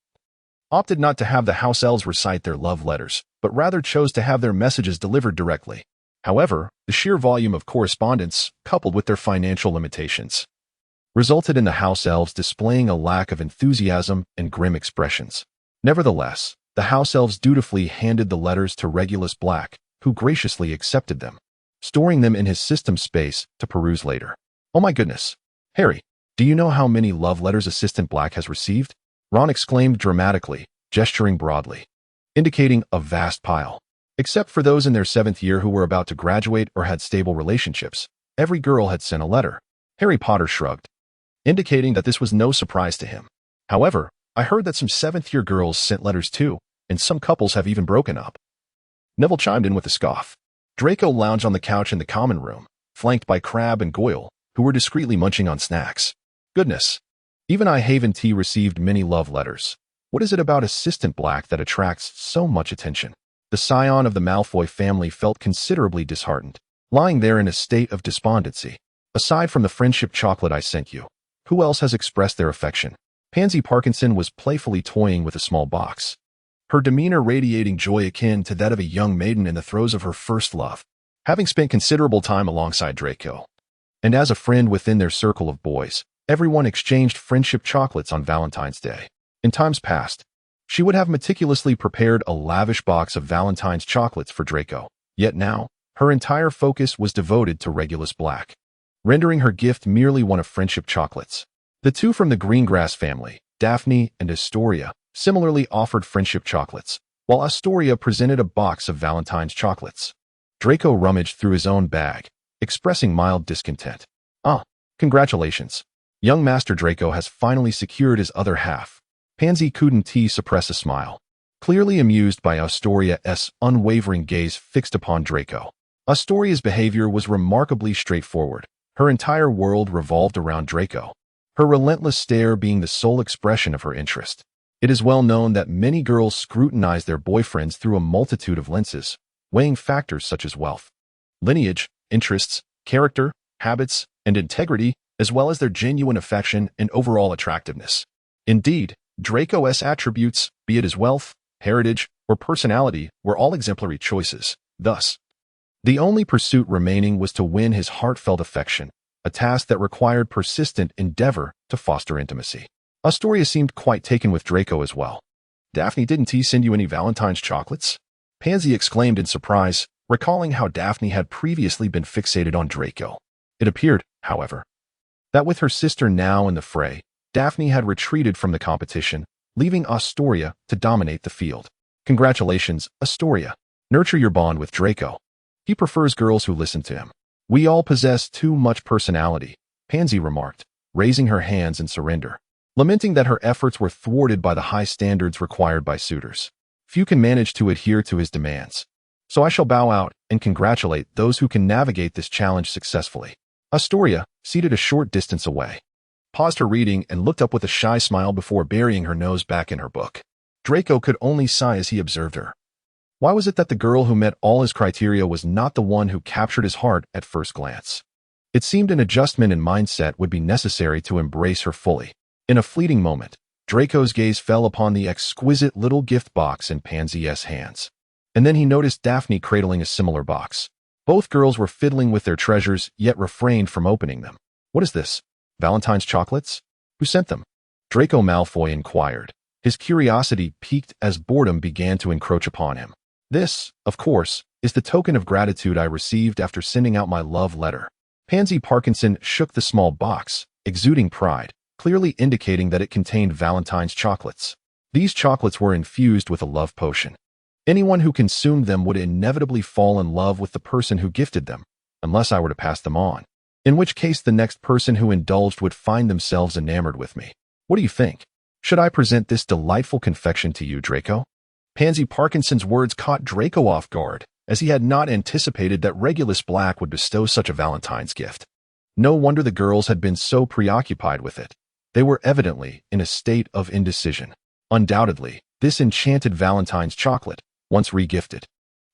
opted not to have the house elves recite their love letters, but rather chose to have their messages delivered directly. However, the sheer volume of correspondence, coupled with their financial limitations, resulted in the house elves displaying a lack of enthusiasm and grim expressions. Nevertheless, the house elves dutifully handed the letters to Regulus Black, who graciously accepted them, storing them in his system space to peruse later. Oh my goodness. Harry, do you know how many love letters Assistant Black has received? Ron exclaimed dramatically, gesturing broadly, indicating a vast pile. Except for those in their 7th year who were about to graduate or had stable relationships, every girl had sent a letter. Harry Potter shrugged, indicating that this was no surprise to him. However, I heard that some 7th-year girls sent letters too, and some couples have even broken up. Neville chimed in with a scoff. Draco lounged on the couch in the common room, flanked by Crabbe and Goyle, who were discreetly munching on snacks. Goodness. Even I Haven T received many love letters. What is it about Assistant Black that attracts so much attention? The scion of the Malfoy family felt considerably disheartened, lying there in a state of despondency. Aside from the friendship chocolate I sent you, who else has expressed their affection? Pansy Parkinson was playfully toying with a small box, her demeanor radiating joy akin to that of a young maiden in the throes of her first love, having spent considerable time alongside Draco. And as a friend within their circle of boys, everyone exchanged friendship chocolates on Valentine's Day. In times past, she would have meticulously prepared a lavish box of Valentine's chocolates for Draco, yet now, her entire focus was devoted to Regulus Black, rendering her gift merely one of friendship chocolates. The two from the Greengrass family, Daphne and Astoria, similarly offered friendship chocolates, while Astoria presented a box of Valentine's chocolates. Draco rummaged through his own bag, expressing mild discontent. Ah, congratulations. Young Master Draco has finally secured his other half. Pansy couldn't suppress a smile, clearly amused by Astoria's unwavering gaze fixed upon Draco. Astoria's behavior was remarkably straightforward. Her entire world revolved around Draco. her relentless stare being the sole expression of her interest. It is well known that many girls scrutinize their boyfriends through a multitude of lenses, weighing factors such as wealth, lineage, interests, character, habits, and integrity, as well as their genuine affection and overall attractiveness. Indeed, Draco's attributes, be it his wealth, heritage, or personality, were all exemplary choices. Thus, the only pursuit remaining was to win his heartfelt affection, a task that required persistent endeavor to foster intimacy. Astoria seemed quite taken with Draco as well. "Daphne, didn't he send you any Valentine's chocolates?" Pansy exclaimed in surprise, recalling how Daphne had previously been fixated on Draco. It appeared, however, that with her sister now in the fray, Daphne had retreated from the competition, leaving Astoria to dominate the field. "Congratulations, Astoria. Nurture your bond with Draco. He prefers girls who listen to him." "We all possess too much personality," Pansy remarked, raising her hands in surrender, lamenting that her efforts were thwarted by the high standards required by suitors. "Few can manage to adhere to his demands. So I shall bow out and congratulate those who can navigate this challenge successfully." Astoria, seated a short distance away, paused her reading and looked up with a shy smile before burying her nose back in her book. Draco could only sigh as he observed her. Why was it that the girl who met all his criteria was not the one who captured his heart at first glance? It seemed an adjustment in mindset would be necessary to embrace her fully. In a fleeting moment, Draco's gaze fell upon the exquisite little gift box in Pansy's hands. And then he noticed Daphne cradling a similar box. Both girls were fiddling with their treasures, yet refrained from opening them. "What is this? Valentine's chocolates? Who sent them?" Draco Malfoy inquired, his curiosity piqued as boredom began to encroach upon him. "This, of course, is the token of gratitude I received after sending out my love letter." Pansy Parkinson shook the small box, exuding pride, clearly indicating that it contained Valentine's chocolates. These chocolates were infused with a love potion. Anyone who consumed them would inevitably fall in love with the person who gifted them, unless I were to pass them on, in which case the next person who indulged would find themselves enamored with me. What do you think? Should I present this delightful confection to you, Draco? Pansy Parkinson's words caught Draco off guard, as he had not anticipated that Regulus Black would bestow such a Valentine's gift. No wonder the girls had been so preoccupied with it. They were evidently in a state of indecision. Undoubtedly, this enchanted Valentine's chocolate, once regifted,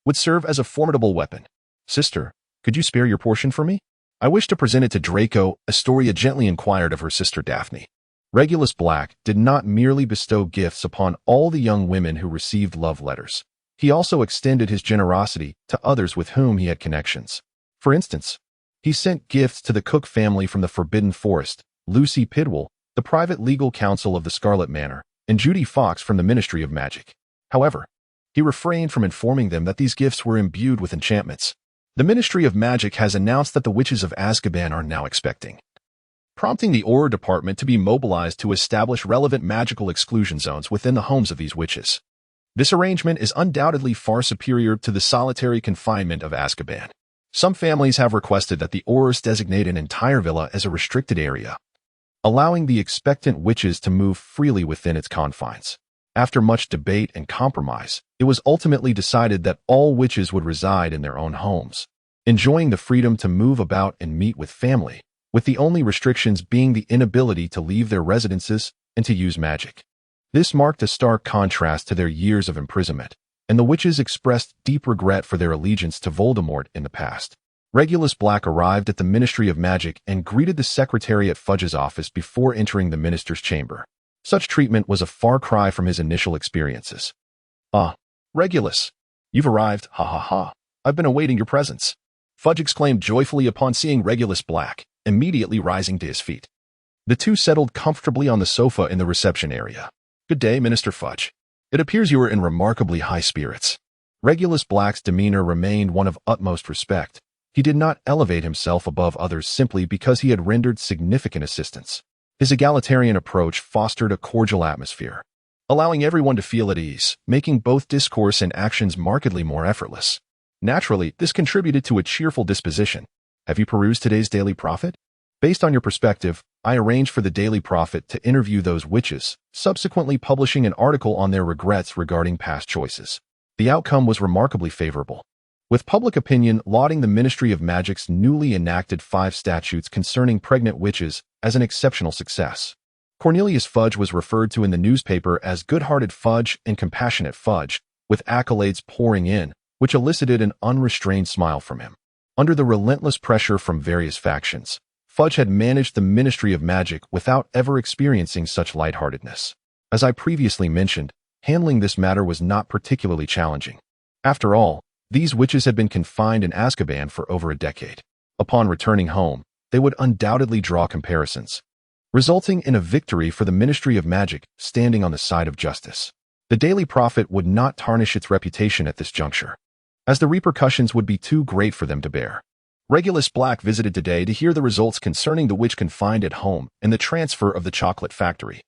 would serve as a formidable weapon. "Sister, could you spare your portion for me? I wish to present it to Draco," Astoria gently inquired of her sister Daphne. Regulus Black did not merely bestow gifts upon all the young women who received love letters. He also extended his generosity to others with whom he had connections. For instance, he sent gifts to the Cook family from the Forbidden Forest, Lucy Pidwell, the private legal counsel of the Scarlet Manor, and Judy Fox from the Ministry of Magic. However, he refrained from informing them that these gifts were imbued with enchantments. The Ministry of Magic has announced that the witches of Azkaban are now expecting, prompting the Auror Department to be mobilized to establish relevant magical exclusion zones within the homes of these witches. This arrangement is undoubtedly far superior to the solitary confinement of Azkaban. Some families have requested that the Aurors designate an entire villa as a restricted area, allowing the expectant witches to move freely within its confines. After much debate and compromise, it was ultimately decided that all witches would reside in their own homes, enjoying the freedom to move about and meet with family, with the only restrictions being the inability to leave their residences and to use magic. This marked a stark contrast to their years of imprisonment, and the witches expressed deep regret for their allegiance to Voldemort in the past. Regulus Black arrived at the Ministry of Magic and greeted the secretary at Fudge's office before entering the minister's chamber. Such treatment was a far cry from his initial experiences. "Ah, Regulus, you've arrived, ha ha ha. I've been awaiting your presence," Fudge exclaimed joyfully upon seeing Regulus Black, immediately rising to his feet. The two settled comfortably on the sofa in the reception area. "Good day, Minister Fudge. It appears you are in remarkably high spirits." Regulus Black's demeanor remained one of utmost respect. He did not elevate himself above others simply because he had rendered significant assistance. His egalitarian approach fostered a cordial atmosphere, allowing everyone to feel at ease, making both discourse and actions markedly more effortless. Naturally, this contributed to a cheerful disposition. "Have you perused today's Daily Prophet? Based on your perspective, I arranged for the Daily Prophet to interview those witches, subsequently publishing an article on their regrets regarding past choices. The outcome was remarkably favorable. with public opinion lauding the Ministry of Magic's newly enacted 5 statutes concerning pregnant witches as an exceptional success. Cornelius Fudge was referred to in the newspaper as good-hearted Fudge and compassionate Fudge, with accolades pouring in, which elicited an unrestrained smile from him. Under the relentless pressure from various factions, Fudge had managed the Ministry of Magic without ever experiencing such lightheartedness. As I previously mentioned, handling this matter was not particularly challenging. After all, these witches had been confined in Azkaban for over a decade. Upon returning home, they would undoubtedly draw comparisons, resulting in a victory for the Ministry of Magic standing on the side of justice. The Daily Prophet would not tarnish its reputation at this juncture, as the repercussions would be too great for them to bear. Regulus Black visited today to hear the results concerning the witch confined at home and the transfer of the chocolate factory.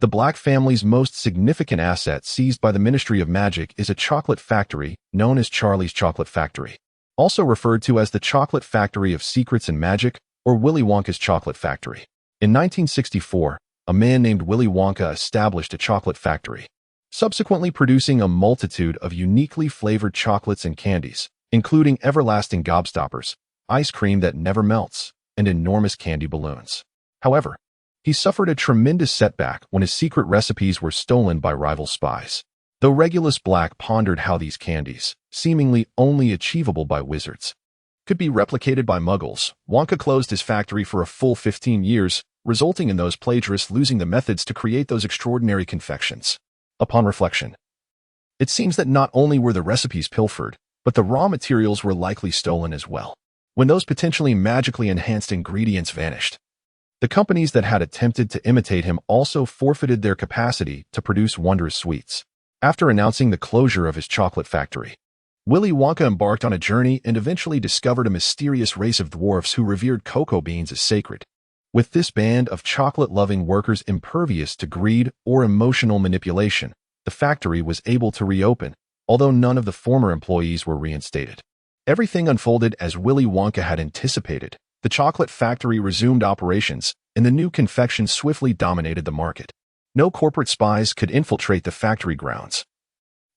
The Black family's most significant asset seized by the Ministry of Magic is a chocolate factory known as Charlie's Chocolate Factory, also referred to as the Chocolate Factory of Secrets and Magic or Willy Wonka's Chocolate Factory. In 1964, a man named Willy Wonka established a chocolate factory, subsequently producing a multitude of uniquely flavored chocolates and candies, including everlasting gobstoppers, ice cream that never melts, and enormous candy balloons. However, he suffered a tremendous setback when his secret recipes were stolen by rival spies. Though Regulus Black pondered how these candies, seemingly only achievable by wizards, could be replicated by muggles, Wonka closed his factory for a full 15 years, resulting in those plagiarists losing the methods to create those extraordinary confections. Upon reflection, it seems that not only were the recipes pilfered, but the raw materials were likely stolen as well. When those potentially magically enhanced ingredients vanished, the companies that had attempted to imitate him also forfeited their capacity to produce wondrous sweets. After announcing the closure of his chocolate factory, Willy Wonka embarked on a journey and eventually discovered a mysterious race of dwarfs who revered cocoa beans as sacred. With this band of chocolate-loving workers impervious to greed or emotional manipulation, the factory was able to reopen, although none of the former employees were reinstated. Everything unfolded as Willy Wonka had anticipated. The chocolate factory resumed operations, and the new confection swiftly dominated the market. No corporate spies could infiltrate the factory grounds,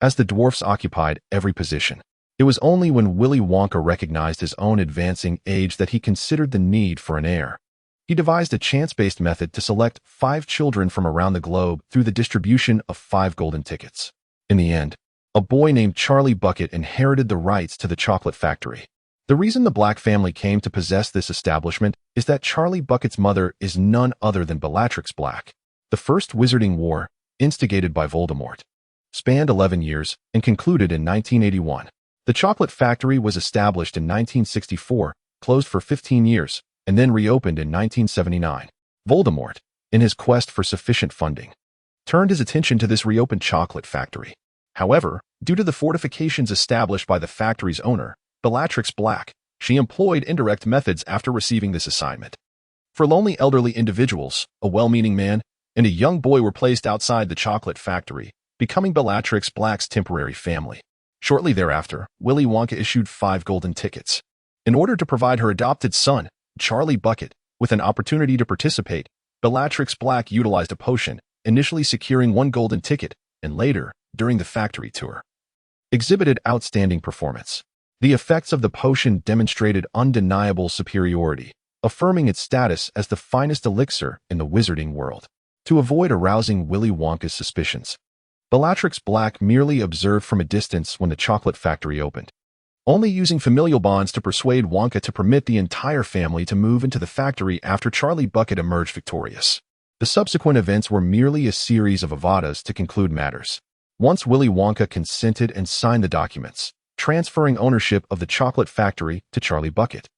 as the dwarfs occupied every position. It was only when Willy Wonka recognized his own advancing age that he considered the need for an heir. He devised a chance-based method to select 5 children from around the globe through the distribution of 5 golden tickets. In the end, a boy named Charlie Bucket inherited the rights to the chocolate factory. The reason the Black family came to possess this establishment is that Charlie Bucket's mother is none other than Bellatrix Black. The First Wizarding War, instigated by Voldemort, spanned 11 years and concluded in 1981. The chocolate factory was established in 1964, closed for 15 years, and then reopened in 1979. Voldemort, in his quest for sufficient funding, turned his attention to this reopened chocolate factory. However, due to the fortifications established by the factory's owner, Bellatrix Black, she employed indirect methods after receiving this assignment. For lonely elderly individuals, a well-meaning man and a young boy were placed outside the chocolate factory, becoming Bellatrix Black's temporary family. Shortly thereafter, Willy Wonka issued 5 golden tickets in order to provide her adopted son, Charlie Bucket, with an opportunity to participate. Bellatrix Black utilized a potion, initially securing 1 golden ticket, and later, during the factory tour, exhibited outstanding performance. The effects of the potion demonstrated undeniable superiority, affirming its status as the finest elixir in the wizarding world. To avoid arousing Willy Wonka's suspicions, Bellatrix Black merely observed from a distance when the chocolate factory opened, only using familial bonds to persuade Wonka to permit the entire family to move into the factory after Charlie Bucket emerged victorious. The subsequent events were merely a series of avadas to conclude matters. Once Willy Wonka consented and signed the documents, transferring ownership of the chocolate factory to Charlie Bucket,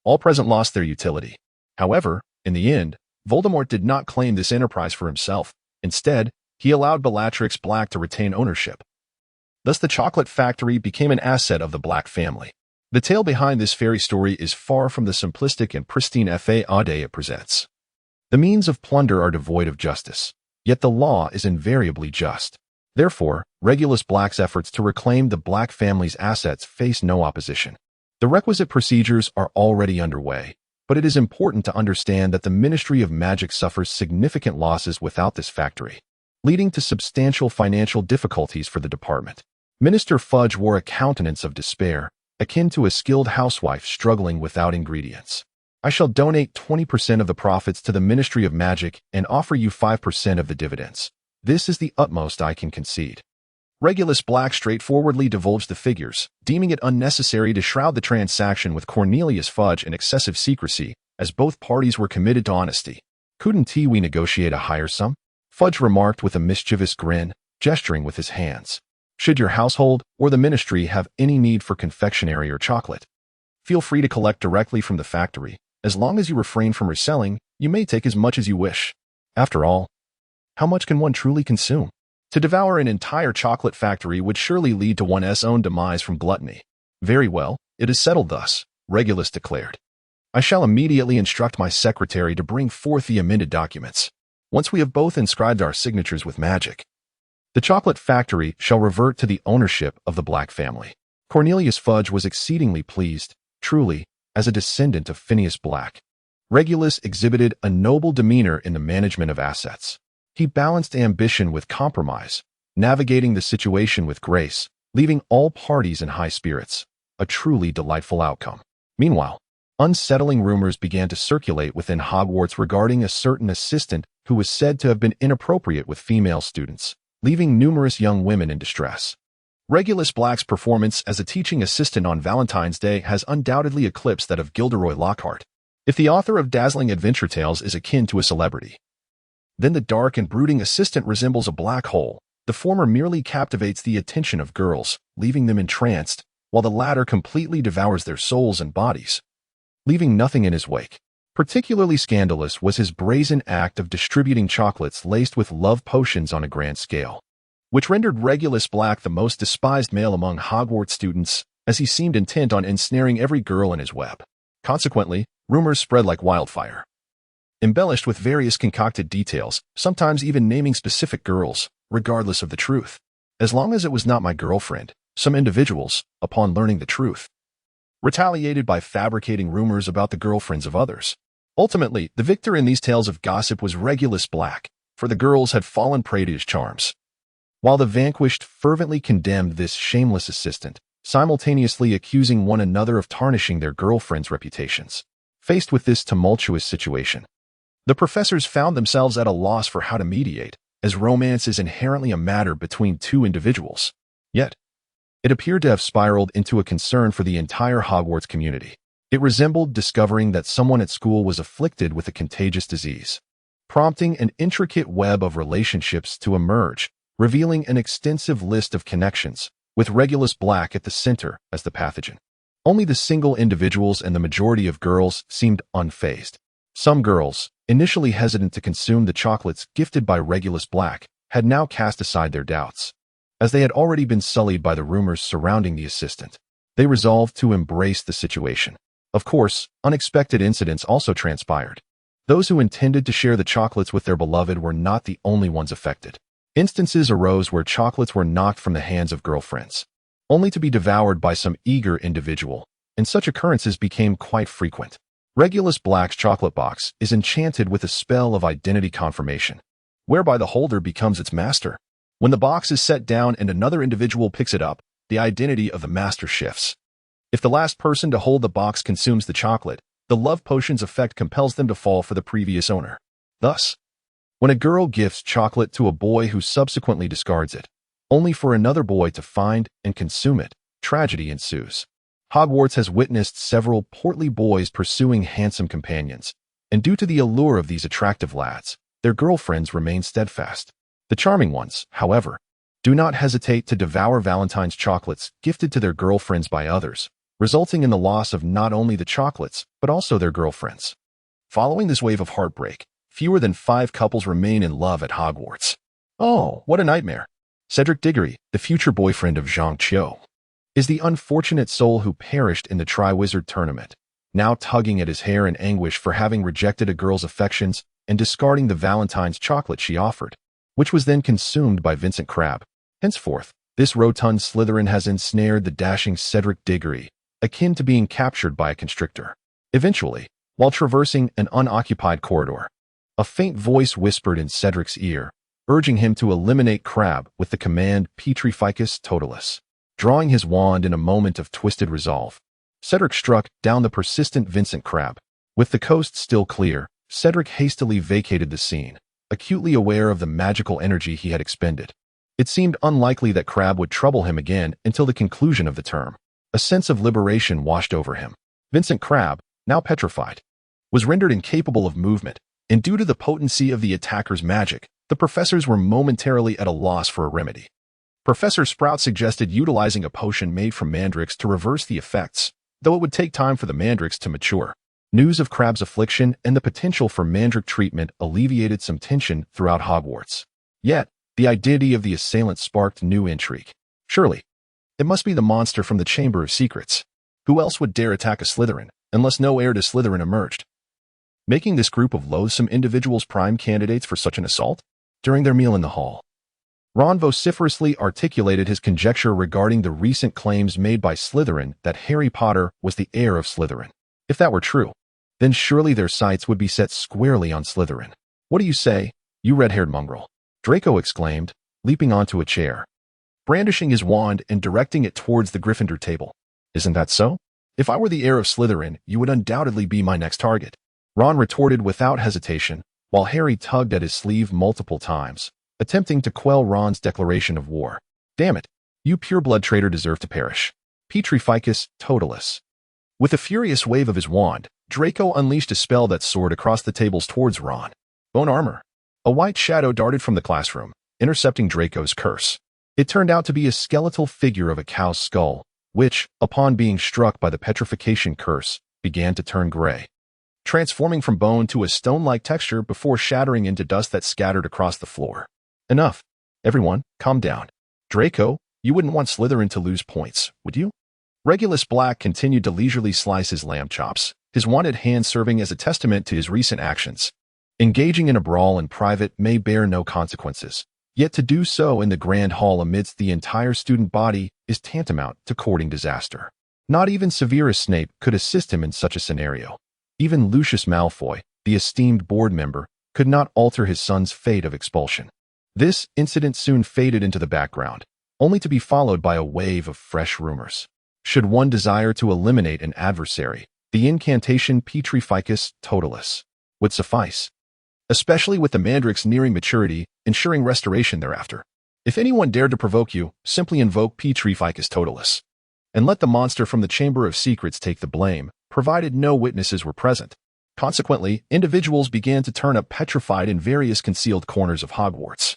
all present lost their utility. However, in the end, Voldemort did not claim this enterprise for himself. Instead, he allowed Bellatrix Black to retain ownership. Thus, the chocolate factory became an asset of the Black family. The tale behind this fairy story is far from the simplistic and pristine fade it presents. The means of plunder are devoid of justice, yet the law is invariably just. Therefore, Regulus Black's efforts to reclaim the Black family's assets face no opposition. The requisite procedures are already underway, but it is important to understand that the Ministry of Magic suffers significant losses without this factory, leading to substantial financial difficulties for the department. Minister Fudge wore a countenance of despair akin to a skilled housewife struggling without ingredients. I shall donate 20% of the profits to the Ministry of Magic and offer you 5% of the dividends. This is the utmost I can concede. Regulus Black straightforwardly divulged the figures, deeming it unnecessary to shroud the transaction with Cornelius Fudge and excessive secrecy, as both parties were committed to honesty. Couldn't we negotiate a higher sum? Fudge remarked with a mischievous grin, gesturing with his hands. Should your household or the ministry have any need for confectionery or chocolate, feel free to collect directly from the factory. As long as you refrain from reselling, you may take as much as you wish. After all, how much can one truly consume? To devour an entire chocolate factory would surely lead to one's own demise from gluttony. Very well, it is settled thus, Regulus declared. I shall immediately instruct my secretary to bring forth the amended documents. Once we have both inscribed our signatures with magic, the chocolate factory shall revert to the ownership of the Black family. Cornelius Fudge was exceedingly pleased, truly, as a descendant of Phineas Black. Regulus exhibited a noble demeanor in the management of assets. He balanced ambition with compromise, navigating the situation with grace, leaving all parties in high spirits. A truly delightful outcome. Meanwhile, unsettling rumors began to circulate within Hogwarts regarding a certain assistant who was said to have been inappropriate with female students, leaving numerous young women in distress. Regulus Black's performance as a teaching assistant on Valentine's Day has undoubtedly eclipsed that of Gilderoy Lockhart. If the author of dazzling adventure tales is akin to a celebrity, then the dark and brooding assistant resembles a black hole. The former merely captivates the attention of girls, leaving them entranced, while the latter completely devours their souls and bodies, leaving nothing in his wake. Particularly scandalous was his brazen act of distributing chocolates laced with love potions on a grand scale, which rendered Regulus Black the most despised male among Hogwarts students, as he seemed intent on ensnaring every girl in his web. Consequently, rumors spread like wildfire, embellished with various concocted details, sometimes even naming specific girls, regardless of the truth. As long as it was not my girlfriend, some individuals, upon learning the truth, retaliated by fabricating rumors about the girlfriends of others. Ultimately, the victor in these tales of gossip was Regulus Black, for the girls had fallen prey to his charms, while the vanquished fervently condemned this shameless assistant, simultaneously accusing one another of tarnishing their girlfriends' reputations. Faced with this tumultuous situation, the professors found themselves at a loss for how to mediate, as romance is inherently a matter between two individuals. Yet, it appeared to have spiraled into a concern for the entire Hogwarts community. It resembled discovering that someone at school was afflicted with a contagious disease, prompting an intricate web of relationships to emerge, revealing an extensive list of connections, with Regulus Black at the center as the pathogen. Only the single individuals and the majority of girls seemed unfazed. Some girls, initially hesitant to consume the chocolates gifted by Regulus Black, had now cast aside their doubts. As they had already been sullied by the rumors surrounding the assistant, they resolved to embrace the situation. Of course, unexpected incidents also transpired. Those who intended to share the chocolates with their beloved were not the only ones affected. Instances arose where chocolates were knocked from the hands of girlfriends, only to be devoured by some eager individual, and such occurrences became quite frequent. Regulus Black's chocolate box is enchanted with a spell of identity confirmation, whereby the holder becomes its master. When the box is set down and another individual picks it up, the identity of the master shifts. If the last person to hold the box consumes the chocolate, the love potion's effect compels them to fall for the previous owner. Thus, when a girl gifts chocolate to a boy who subsequently discards it, only for another boy to find and consume it, tragedy ensues. Hogwarts has witnessed several portly boys pursuing handsome companions, and due to the allure of these attractive lads, their girlfriends remain steadfast. The charming ones, however, do not hesitate to devour Valentine's chocolates gifted to their girlfriends by others, resulting in the loss of not only the chocolates, but also their girlfriends. Following this wave of heartbreak, fewer than 5 couples remain in love at Hogwarts. Oh, what a nightmare. Cedric Diggory, the future boyfriend of Zhang Qiu, is the unfortunate soul who perished in the Triwizard Tournament, now tugging at his hair in anguish for having rejected a girl's affections and discarding the Valentine's chocolate she offered, which was then consumed by Vincent Crabbe. Henceforth, this rotund Slytherin has ensnared the dashing Cedric Diggory, akin to being captured by a constrictor. Eventually, while traversing an unoccupied corridor, a faint voice whispered in Cedric's ear, urging him to eliminate Crabbe with the command Petrificus Totalis. Drawing his wand in a moment of twisted resolve, Cedric struck down the persistent Vincent Crabbe. With the coast still clear, Cedric hastily vacated the scene, acutely aware of the magical energy he had expended. It seemed unlikely that Crabbe would trouble him again until the conclusion of the term. A sense of liberation washed over him. Vincent Crabbe, now petrified, was rendered incapable of movement, and due to the potency of the attacker's magic, the professors were momentarily at a loss for a remedy. Professor Sprout suggested utilizing a potion made from mandrakes to reverse the effects, though it would take time for the mandrakes to mature. News of Crabbe's affliction and the potential for mandrake treatment alleviated some tension throughout Hogwarts. Yet, the identity of the assailant sparked new intrigue. Surely, it must be the monster from the Chamber of Secrets. Who else would dare attack a Slytherin, unless no heir to Slytherin emerged, making this group of loathsome individuals prime candidates for such an assault? During their meal in the hall, Ron vociferously articulated his conjecture regarding the recent claims made by Slytherin that Harry Potter was the heir of Slytherin. If that were true, then surely their sights would be set squarely on Slytherin. What do you say, you red-haired mongrel? Draco exclaimed, leaping onto a chair, brandishing his wand and directing it towards the Gryffindor table. Isn't that so? If I were the heir of Slytherin, you would undoubtedly be my next target. Ron retorted without hesitation, while Harry tugged at his sleeve multiple times, attempting to quell Ron's declaration of war. Damn it, you pure-blood traitor deserve to perish. Petrificus Totalis. With a furious wave of his wand, Draco unleashed a spell that soared across the tables towards Ron. Bone armor. A white shadow darted from the classroom, intercepting Draco's curse. It turned out to be a skeletal figure of a cow's skull, which, upon being struck by the petrification curse, began to turn gray, transforming from bone to a stone-like texture before shattering into dust that scattered across the floor. Enough. Everyone, calm down. Draco, you wouldn't want Slytherin to lose points, would you? Regulus Black continued to leisurely slice his lamb chops, his wanted hand serving as a testament to his recent actions. Engaging in a brawl in private may bear no consequences, yet to do so in the grand hall amidst the entire student body is tantamount to courting disaster. Not even Severus Snape could assist him in such a scenario. Even Lucius Malfoy, the esteemed board member, could not alter his son's fate of expulsion. This incident soon faded into the background, only to be followed by a wave of fresh rumors. Should one desire to eliminate an adversary, the incantation Petrificus Totalis would suffice, especially with the mandrakes nearing maturity, ensuring restoration thereafter. If anyone dared to provoke you, simply invoke Petrificus Totalis, and let the monster from the Chamber of Secrets take the blame, provided no witnesses were present. Consequently, individuals began to turn up petrified in various concealed corners of Hogwarts.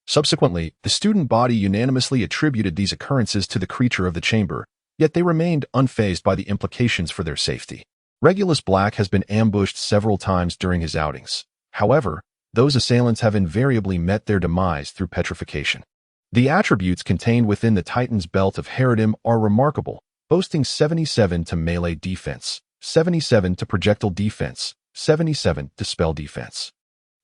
Subsequently, the student body unanimously attributed these occurrences to the creature of the chamber, yet they remained unfazed by the implications for their safety. Regulus Black has been ambushed several times during his outings. However, those assailants have invariably met their demise through petrification. The attributes contained within the Titan's belt of Herodom are remarkable, boasting 77 to melee defense, 77 to projectile defense, 77 to spell defense,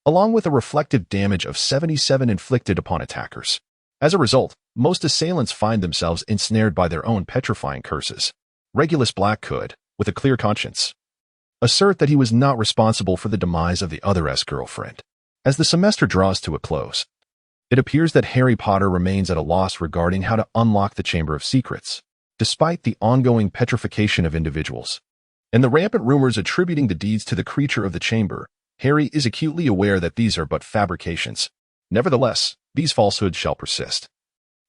along with a reflective damage of 77 inflicted upon attackers. As a result, most assailants find themselves ensnared by their own petrifying curses. Regulus Black could, with a clear conscience, assert that he was not responsible for the demise of the other's girlfriend. As the semester draws to a close, it appears that Harry Potter remains at a loss regarding how to unlock the Chamber of Secrets, despite the ongoing petrification of individuals and the rampant rumors attributing the deeds to the creature of the chamber. Harry is acutely aware that these are but fabrications. Nevertheless, these falsehoods shall persist,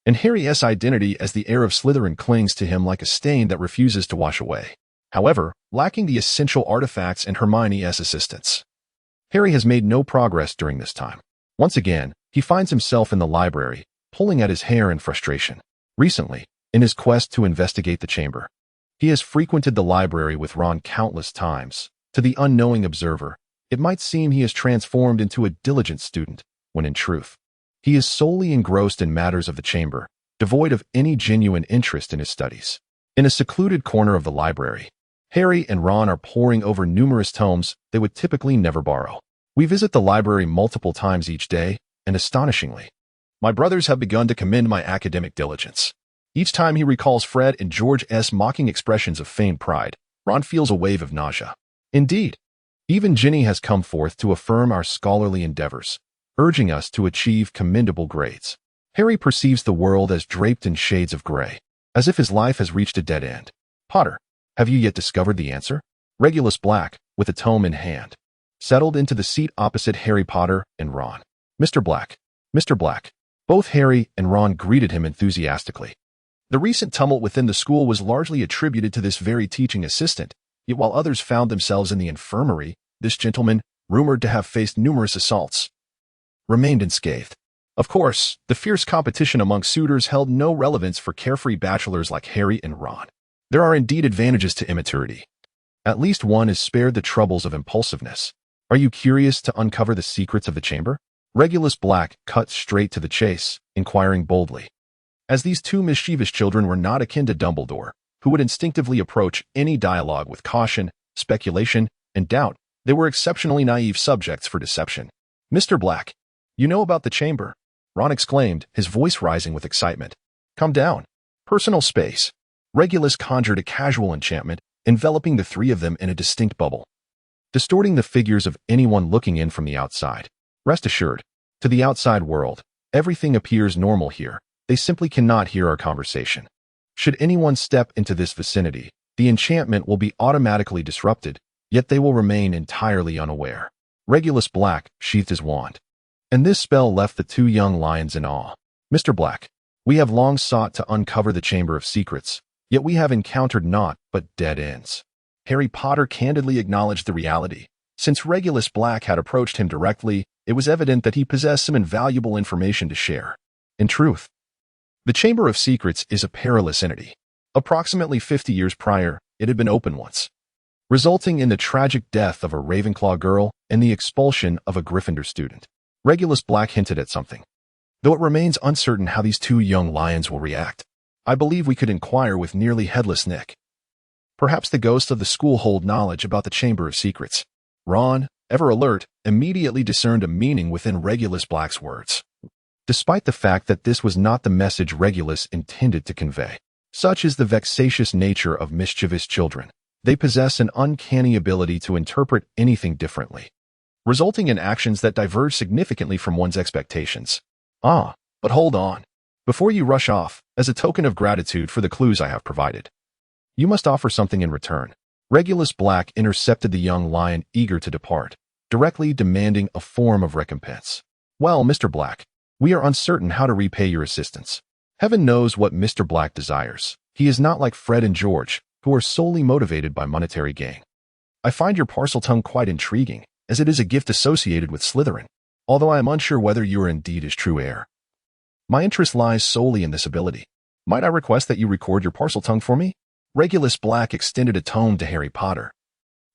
and Harry's identity as the heir of Slytherin clings to him like a stain that refuses to wash away. However, lacking the essential artifacts and Hermione's assistance, Harry has made no progress during this time. Once again, he finds himself in the library, pulling at his hair in frustration. Recently, in his quest to investigate the chamber, he has frequented the library with Ron countless times. To the unknowing observer, it might seem he is transformed into a diligent student, when in truth, he is solely engrossed in matters of the chamber, devoid of any genuine interest in his studies. In a secluded corner of the library, Harry and Ron are poring over numerous tomes they would typically never borrow. We visit the library multiple times each day, and astonishingly, my brothers have begun to commend my academic diligence. Each time he recalls Fred and George's mocking expressions of feigned pride, Ron feels a wave of nausea. Indeed, even Ginny has come forth to affirm our scholarly endeavors, urging us to achieve commendable grades. Harry perceives the world as draped in shades of gray, as if his life has reached a dead end. Potter, have you yet discovered the answer? Regulus Black, with a tome in hand, settled into the seat opposite Harry Potter and Ron. Mr. Black. Mr. Black. Both Harry and Ron greeted him enthusiastically. The recent tumult within the school was largely attributed to this very teaching assistant, yet while others found themselves in the infirmary, this gentleman, rumored to have faced numerous assaults, remained unscathed. Of course, the fierce competition among suitors held no relevance for carefree bachelors like Harry and Ron. There are indeed advantages to immaturity. At least one is spared the troubles of impulsiveness. Are you curious to uncover the secrets of the chamber? Regulus Black cut straight to the chase, inquiring boldly. As these two mischievous children were not akin to Dumbledore, who would instinctively approach any dialogue with caution, speculation, and doubt, they were exceptionally naive subjects for deception. Mr. Black, you know about the chamber? Ron exclaimed, his voice rising with excitement. Calm down. Personal space. Regulus conjured a casual enchantment, enveloping the three of them in a distinct bubble, distorting the figures of anyone looking in from the outside. Rest assured, to the outside world, everything appears normal here. They simply cannot hear our conversation. Should anyone step into this vicinity, the enchantment will be automatically disrupted, yet they will remain entirely unaware. Regulus Black sheathed his wand, and this spell left the two young lions in awe. Mr. Black, we have long sought to uncover the Chamber of Secrets, yet we have encountered naught but dead ends. Harry Potter candidly acknowledged the reality. Since Regulus Black had approached him directly, it was evident that he possessed some invaluable information to share. In truth, the Chamber of Secrets is a perilous entity. Approximately 50 years prior, it had been opened once, resulting in the tragic death of a Ravenclaw girl and the expulsion of a Gryffindor student. Regulus Black hinted at something. Though it remains uncertain how these two young lions will react, I believe we could inquire with nearly headless Nick. Perhaps the ghosts of the school hold knowledge about the Chamber of Secrets. Ron, ever alert, immediately discerned a meaning within Regulus Black's words, despite the fact that this was not the message Regulus intended to convey. Such is the vexatious nature of mischievous children. They possess an uncanny ability to interpret anything differently, resulting in actions that diverge significantly from one's expectations. But hold on. Before you rush off, as a token of gratitude for the clues I have provided, you must offer something in return. Regulus Black intercepted the young lion eager to depart, directly demanding a form of recompense. Well, Mr. Black, we are uncertain how to repay your assistance. Heaven knows what Mr. Black desires. He is not like Fred and George, who are solely motivated by monetary gain. I find your Parseltongue quite intriguing, as it is a gift associated with Slytherin, although I am unsure whether you are indeed his true heir. My interest lies solely in this ability. Might I request that you record your Parseltongue for me? Regulus Black extended a tome to Harry Potter.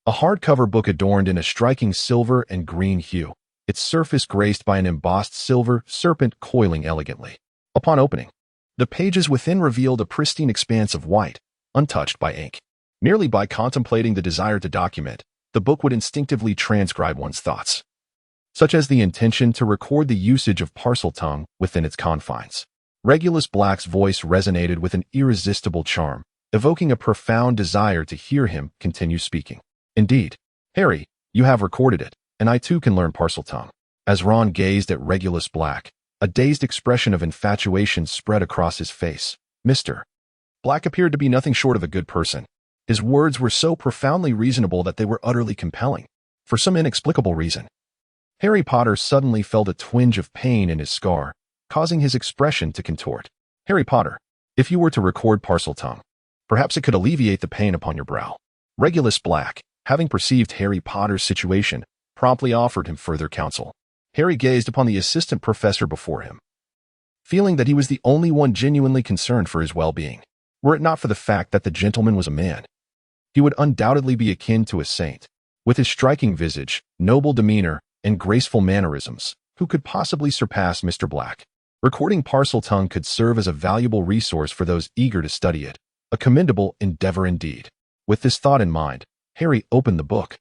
A hardcover book adorned in a striking silver and green hue, its surface graced by an embossed silver serpent coiling elegantly. Upon opening, the pages within revealed a pristine expanse of white, untouched by ink. Merely by contemplating the desire to document, the book would instinctively transcribe one's thoughts, such as the intention to record the usage of Parseltongue within its confines. Regulus Black's voice resonated with an irresistible charm, evoking a profound desire to hear him continue speaking. Indeed, Harry, you have recorded it, and I too can learn Parseltongue. As Ron gazed at Regulus Black, a dazed expression of infatuation spread across his face. Mr. Black appeared to be nothing short of a good person. His words were so profoundly reasonable that they were utterly compelling. For some inexplicable reason, Harry Potter suddenly felt a twinge of pain in his scar, causing his expression to contort. Harry Potter, if you were to record Parseltongue, perhaps it could alleviate the pain upon your brow. Regulus Black, having perceived Harry Potter's situation, promptly offered him further counsel. Harry gazed upon the assistant professor before him, feeling that he was the only one genuinely concerned for his well-being. Were it not for the fact that the gentleman was a man, he would undoubtedly be akin to a saint. With his striking visage, noble demeanor, and graceful mannerisms, who could possibly surpass Mr. Black? Recording Parseltongue could serve as a valuable resource for those eager to study it, a commendable endeavor indeed. With this thought in mind, Harry opened the book,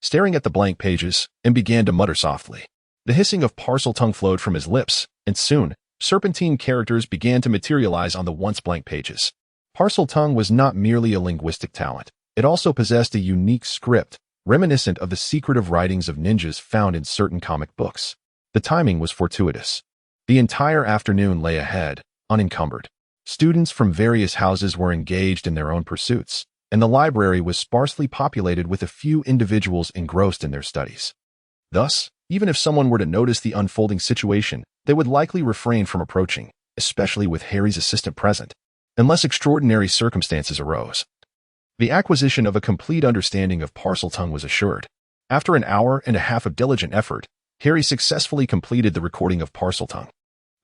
staring at the blank pages, and began to mutter softly. The hissing of Parseltongue flowed from his lips, and soon, serpentine characters began to materialize on the once blank pages. Parseltongue was not merely a linguistic talent. It also possessed a unique script, reminiscent of the secretive writings of ninjas found in certain comic books. The timing was fortuitous. The entire afternoon lay ahead, unencumbered. Students from various houses were engaged in their own pursuits, and the library was sparsely populated with a few individuals engrossed in their studies. Thus, even if someone were to notice the unfolding situation, they would likely refrain from approaching, especially with Harry's assistant present, unless extraordinary circumstances arose. The acquisition of a complete understanding of Parseltongue was assured. After an hour and a half of diligent effort, Harry successfully completed the recording of Parseltongue.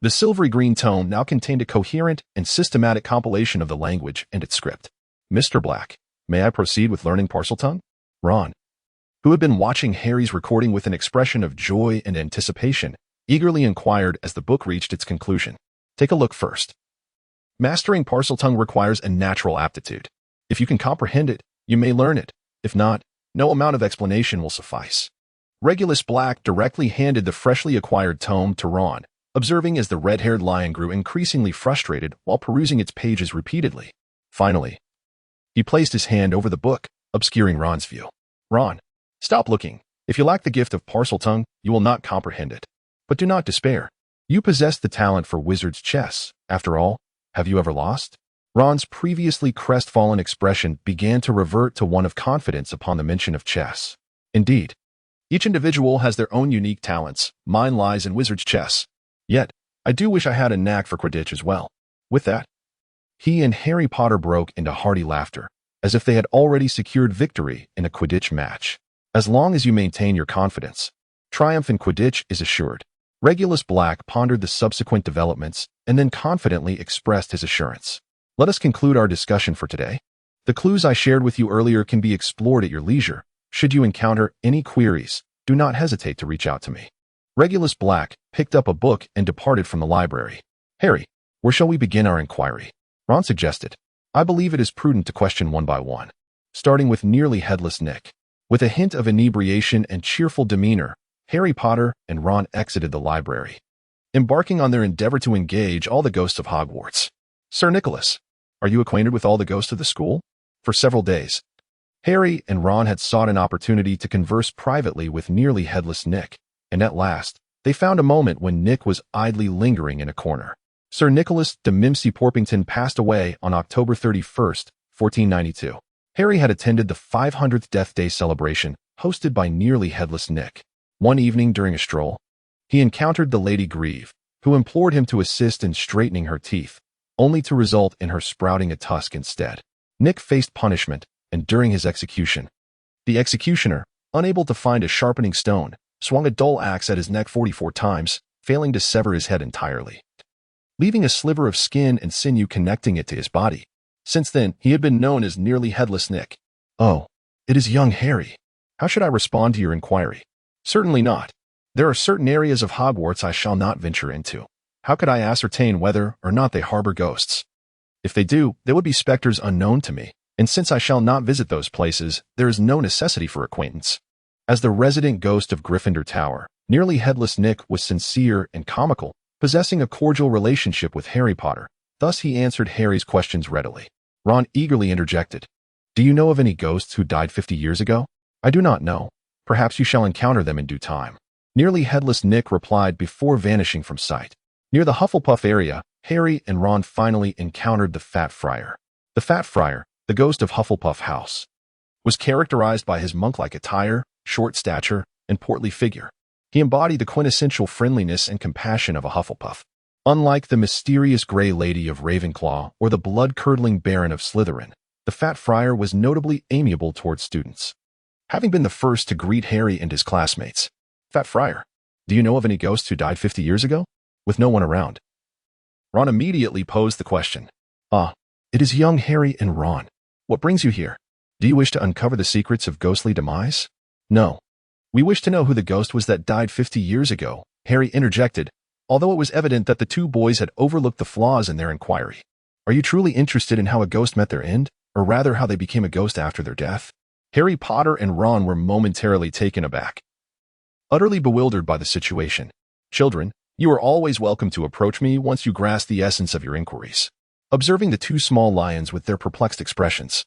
The silvery green tome now contained a coherent and systematic compilation of the language and its script. "Mr. Black, may I proceed with learning Parseltongue?" Ron, who had been watching Harry's recording with an expression of joy and anticipation, eagerly inquired as the book reached its conclusion. "Take a look first. Mastering Parseltongue requires a natural aptitude. If you can comprehend it, you may learn it. If not, no amount of explanation will suffice." Regulus Black directly handed the freshly acquired tome to Ron, observing as the red-haired lion grew increasingly frustrated while perusing its pages repeatedly. Finally, he placed his hand over the book, obscuring Ron's view. "Ron, stop looking. If you lack the gift of Parseltongue, you will not comprehend it. But do not despair. You possess the talent for wizard's chess. After all, have you ever lost?" Ron's previously crestfallen expression began to revert to one of confidence upon the mention of chess. Indeed, each individual has their own unique talents. Mine lies in wizard's chess. Yet, I do wish I had a knack for Quidditch as well. With that, he and Harry Potter broke into hearty laughter, as if they had already secured victory in a Quidditch match. As long as you maintain your confidence, triumph in Quidditch is assured. Regulus Black pondered the subsequent developments and then confidently expressed his assurance. Let us conclude our discussion for today. The clues I shared with you earlier can be explored at your leisure. Should you encounter any queries, do not hesitate to reach out to me. Regulus Black picked up a book and departed from the library. "Harry, where shall we begin our inquiry?" Ron suggested. "I believe it is prudent to question one by one, starting with nearly headless Nick." With a hint of inebriation and cheerful demeanor, Harry Potter and Ron exited the library, embarking on their endeavor to engage all the ghosts of Hogwarts. "Sir Nicholas, are you acquainted with all the ghosts of the school?" For several days, Harry and Ron had sought an opportunity to converse privately with nearly headless Nick, and at last, they found a moment when Nick was idly lingering in a corner. Sir Nicholas de Mimsy-Porpington passed away on October 31st, 1492. Harry had attended the 500th Death Day celebration hosted by nearly headless Nick. One evening during a stroll, he encountered the Lady Grieve, who implored him to assist in straightening her teeth, only to result in her sprouting a tusk instead. Nick faced punishment, and during his execution, the executioner, unable to find a sharpening stone, swung a dull axe at his neck 44 times, failing to sever his head entirely, leaving a sliver of skin and sinew connecting it to his body. Since then, he had been known as nearly headless Nick. "Oh, it is young Harry. How should I respond to your inquiry?" "Certainly not. There are certain areas of Hogwarts I shall not venture into. How could I ascertain whether or not they harbor ghosts? If they do, they would be specters unknown to me, and since I shall not visit those places, there is no necessity for acquaintance." As the resident ghost of Gryffindor Tower, nearly headless Nick was sincere and comical, possessing a cordial relationship with Harry Potter. Thus he answered Harry's questions readily. Ron eagerly interjected. "Do you know of any ghosts who died 50 years ago?" "I do not know. Perhaps you shall encounter them in due time." Nearly headless Nick replied before vanishing from sight. Near the Hufflepuff area, Harry and Ron finally encountered the Fat Friar. The Fat Friar, the ghost of Hufflepuff House, was characterized by his monk-like attire, short stature, and portly figure. He embodied the quintessential friendliness and compassion of a Hufflepuff. Unlike the mysterious Grey Lady of Ravenclaw or the blood-curdling Baron of Slytherin, the Fat Friar was notably amiable towards students, having been the first to greet Harry and his classmates. "Fat Friar, do you know of any ghosts who died 50 years ago?" With no one around, Ron immediately posed the question. "Ah, it is young Harry and Ron. What brings you here? Do you wish to uncover the secrets of ghostly demise?" "No. We wish to know who the ghost was that died 50 years ago," Harry interjected, although it was evident that the two boys had overlooked the flaws in their inquiry. "Are you truly interested in how a ghost met their end, or rather how they became a ghost after their death?" Harry Potter and Ron were momentarily taken aback, utterly bewildered by the situation. "Children, you are always welcome to approach me once you grasp the essence of your inquiries." Observing the two small lions with their perplexed expressions,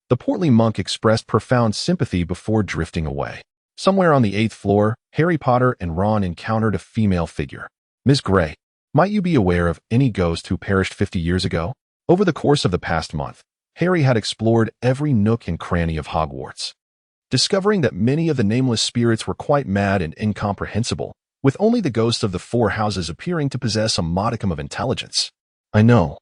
the portly monk expressed profound sympathy before drifting away. Somewhere on the 8th floor, Harry Potter and Ron encountered a female figure. "Miss Grey, Might you be aware of any ghost who perished 50 years ago? Over the course of the past month, Harry had explored every nook and cranny of Hogwarts, discovering that many of the nameless spirits were quite mad and incomprehensible, with only the ghosts of the four houses appearing to possess a modicum of intelligence. I know.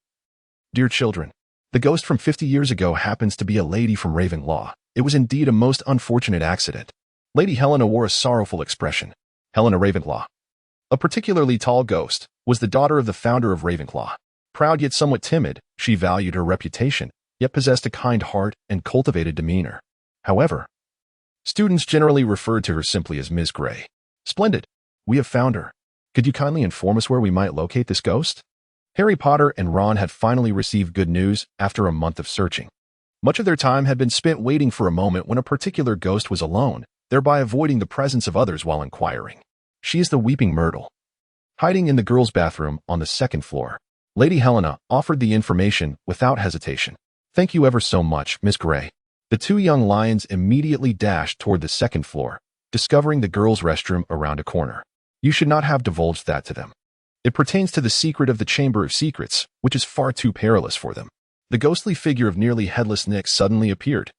Dear children, the ghost from 50 years ago happens to be a lady from Ravenclaw. It was indeed a most unfortunate accident. Lady Helena wore a sorrowful expression. Helena Ravenclaw, a particularly tall ghost, was the daughter of the founder of Ravenclaw. Proud yet somewhat timid, she valued her reputation, yet possessed a kind heart and cultivated demeanor. However, students generally referred to her simply as Ms. Grey. Splendid. We have found her. Could you kindly inform us where we might locate this ghost? Harry Potter and Ron had finally received good news after a month of searching. Much of their time had been spent waiting for a moment when a particular ghost was alone, thereby avoiding the presence of others while inquiring. She is the Weeping Myrtle. Hiding in the girls' bathroom on the second floor, Lady Helena offered the information without hesitation. Thank you ever so much, Miss Grey. The two young lions immediately dashed toward the second floor, discovering the girls' restroom around a corner. You should not have divulged that to them. It pertains to the secret of the Chamber of Secrets, which is far too perilous for them. The ghostly figure of nearly headless Nick suddenly appeared,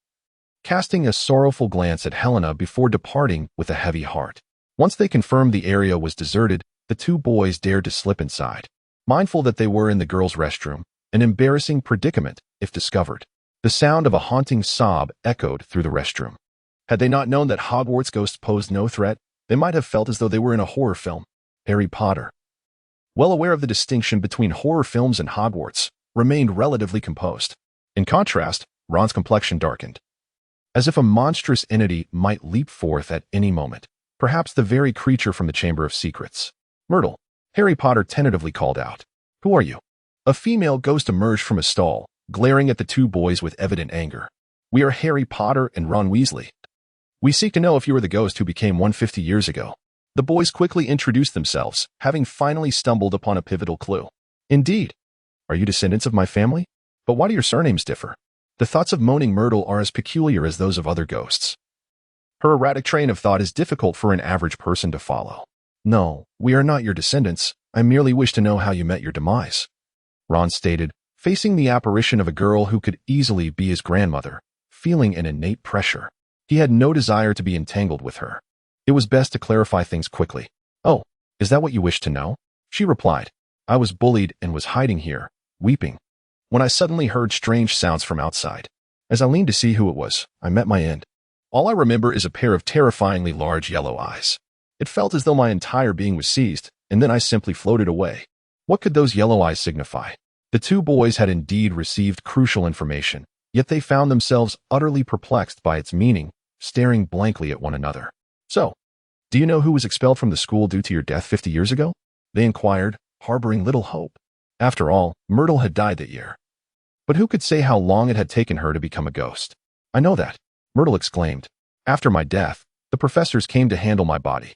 casting a sorrowful glance at Helena before departing with a heavy heart. Once they confirmed the area was deserted, the two boys dared to slip inside, mindful that they were in the girls' restroom, an embarrassing predicament if discovered. The sound of a haunting sob echoed through the restroom. Had they not known that Hogwarts ghosts posed no threat, they might have felt as though they were in a horror film. Harry Potter, well aware of the distinction between horror films and Hogwarts, remained relatively composed. In contrast, Ron's complexion darkened, as if a monstrous entity might leap forth at any moment, perhaps the very creature from the Chamber of Secrets. Myrtle, Harry Potter tentatively called out. Who are you? A female ghost emerged from a stall, glaring at the two boys with evident anger. We are Harry Potter and Ron Weasley. We seek to know if you are the ghost who became 150 years ago. The boys quickly introduced themselves, having finally stumbled upon a pivotal clue. Indeed. Are you descendants of my family? But why do your surnames differ? The thoughts of Moaning Myrtle are as peculiar as those of other ghosts. Her erratic train of thought is difficult for an average person to follow. No, we are not your descendants. I merely wish to know how you met your demise, Ron stated, facing the apparition of a girl who could easily be his grandmother, feeling an innate pressure. He had no desire to be entangled with her. It was best to clarify things quickly. Oh, is that what you wish to know? She replied. I was bullied and was hiding here, weeping, when I suddenly heard strange sounds from outside. As I leaned to see who it was, I met my end. All I remember is a pair of terrifyingly large yellow eyes. It felt as though my entire being was seized, and then I simply floated away. What could those yellow eyes signify? The two boys had indeed received crucial information, yet they found themselves utterly perplexed by its meaning, staring blankly at one another. So, do you know who was expelled from the school due to your death 50 years ago? They inquired, harboring little hope. After all, Myrtle had died that year. But who could say how long it had taken her to become a ghost? I know that, Myrtle exclaimed. After my death, the professors came to handle my body.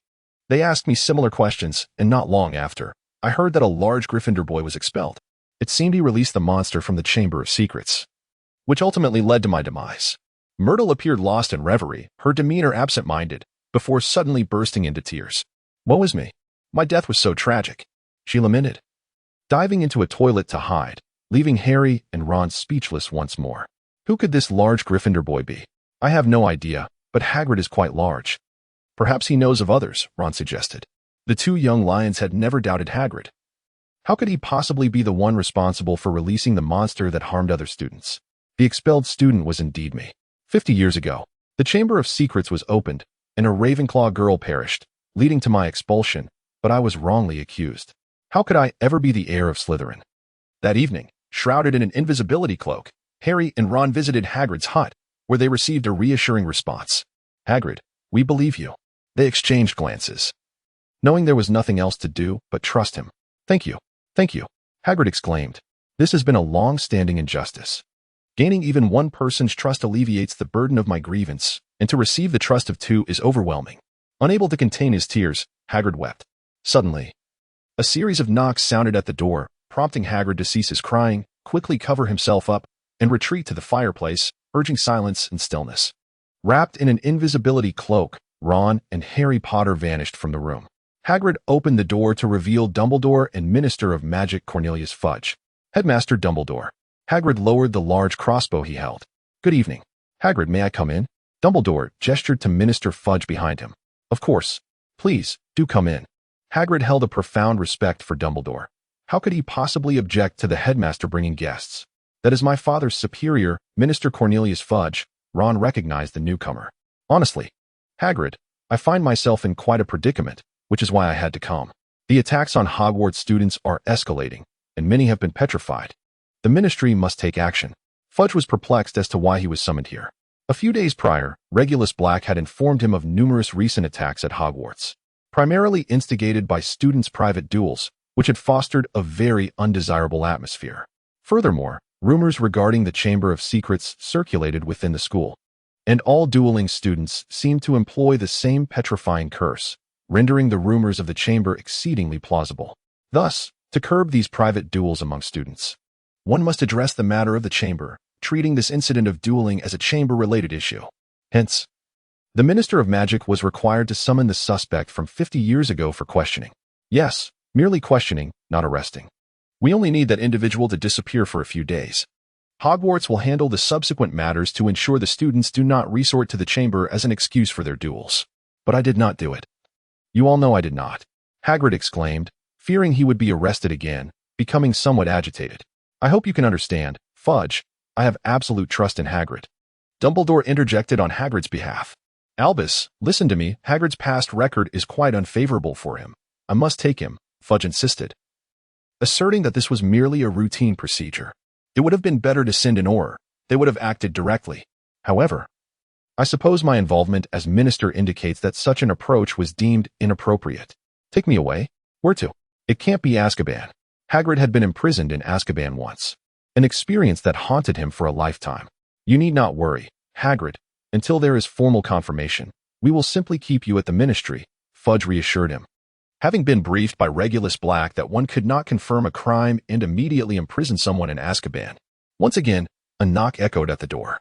They asked me similar questions, and not long after, I heard that a large Gryffindor boy was expelled. It seemed he released the monster from the Chamber of Secrets, which ultimately led to my demise. Myrtle appeared lost in reverie, her demeanor absent-minded, before suddenly bursting into tears. Woe is me. My death was so tragic, she lamented, diving into a toilet to hide, leaving Harry and Ron speechless once more. Who could this large Gryffindor boy be? I have no idea, but Hagrid is quite large. Perhaps he knows of others, Ron suggested. The two young lions had never doubted Hagrid. How could he possibly be the one responsible for releasing the monster that harmed other students? The expelled student was indeed me. 50 years ago, the Chamber of Secrets was opened, and a Ravenclaw girl perished, leading to my expulsion, but I was wrongly accused. How could I ever be the heir of Slytherin? That evening, shrouded in an invisibility cloak, Harry and Ron visited Hagrid's hut, where they received a reassuring response. Hagrid, we believe you. They exchanged glances, knowing there was nothing else to do but trust him. Thank you, Hagrid exclaimed. This has been a long-standing injustice. Gaining even one person's trust alleviates the burden of my grievance, and to receive the trust of two is overwhelming. Unable to contain his tears, Hagrid wept. Suddenly, a series of knocks sounded at the door, prompting Hagrid to cease his crying, quickly cover himself up, and retreat to the fireplace, urging silence and stillness. Wrapped in an invisibility cloak, Ron and Harry Potter vanished from the room. Hagrid opened the door to reveal Dumbledore and Minister of Magic Cornelius Fudge. Headmaster Dumbledore. Hagrid lowered the large crossbow he held. Good evening. Hagrid, may I come in? Dumbledore gestured to Minister Fudge behind him. Of course. Please, do come in. Hagrid held a profound respect for Dumbledore. How could he possibly object to the headmaster bringing guests? That is my father's superior, Minister Cornelius Fudge. Ron recognized the newcomer. Honestly, Hagrid, I find myself in quite a predicament, which is why I had to come. The attacks on Hogwarts students are escalating, and many have been petrified. The ministry must take action. Fudge was perplexed as to why he was summoned here. A few days prior, Regulus Black had informed him of numerous recent attacks at Hogwarts, primarily instigated by students' private duels, which had fostered a very undesirable atmosphere. Furthermore, rumors regarding the Chamber of Secrets circulated within the school, and all dueling students seemed to employ the same petrifying curse, rendering the rumors of the chamber exceedingly plausible. Thus, to curb these private duels among students, one must address the matter of the chamber, treating this incident of dueling as a chamber-related issue. Hence, the Minister of Magic was required to summon the suspect from 50 years ago for questioning. Yes, merely questioning, not arresting. We only need that individual to disappear for a few days. Hogwarts will handle the subsequent matters to ensure the students do not resort to the chamber as an excuse for their duels. But I did not do it. You all know I did not. Hagrid exclaimed, fearing he would be arrested again, becoming somewhat agitated. I hope you can understand, Fudge. I have absolute trust in Hagrid. Dumbledore interjected on Hagrid's behalf. Albus, listen to me. Hagrid's past record is quite unfavorable for him. I must take him, Fudge insisted, asserting that this was merely a routine procedure. It would have been better to send an Auror. They would have acted directly. However, I suppose my involvement as minister indicates that such an approach was deemed inappropriate. Take me away. Where to? It can't be Azkaban. Hagrid had been imprisoned in Azkaban once, an experience that haunted him for a lifetime. You need not worry, Hagrid. Until there is formal confirmation, we will simply keep you at the ministry, Fudge reassured him. Having been briefed by Regulus Black that one could not confirm a crime and immediately imprison someone in Azkaban, once again, a knock echoed at the door,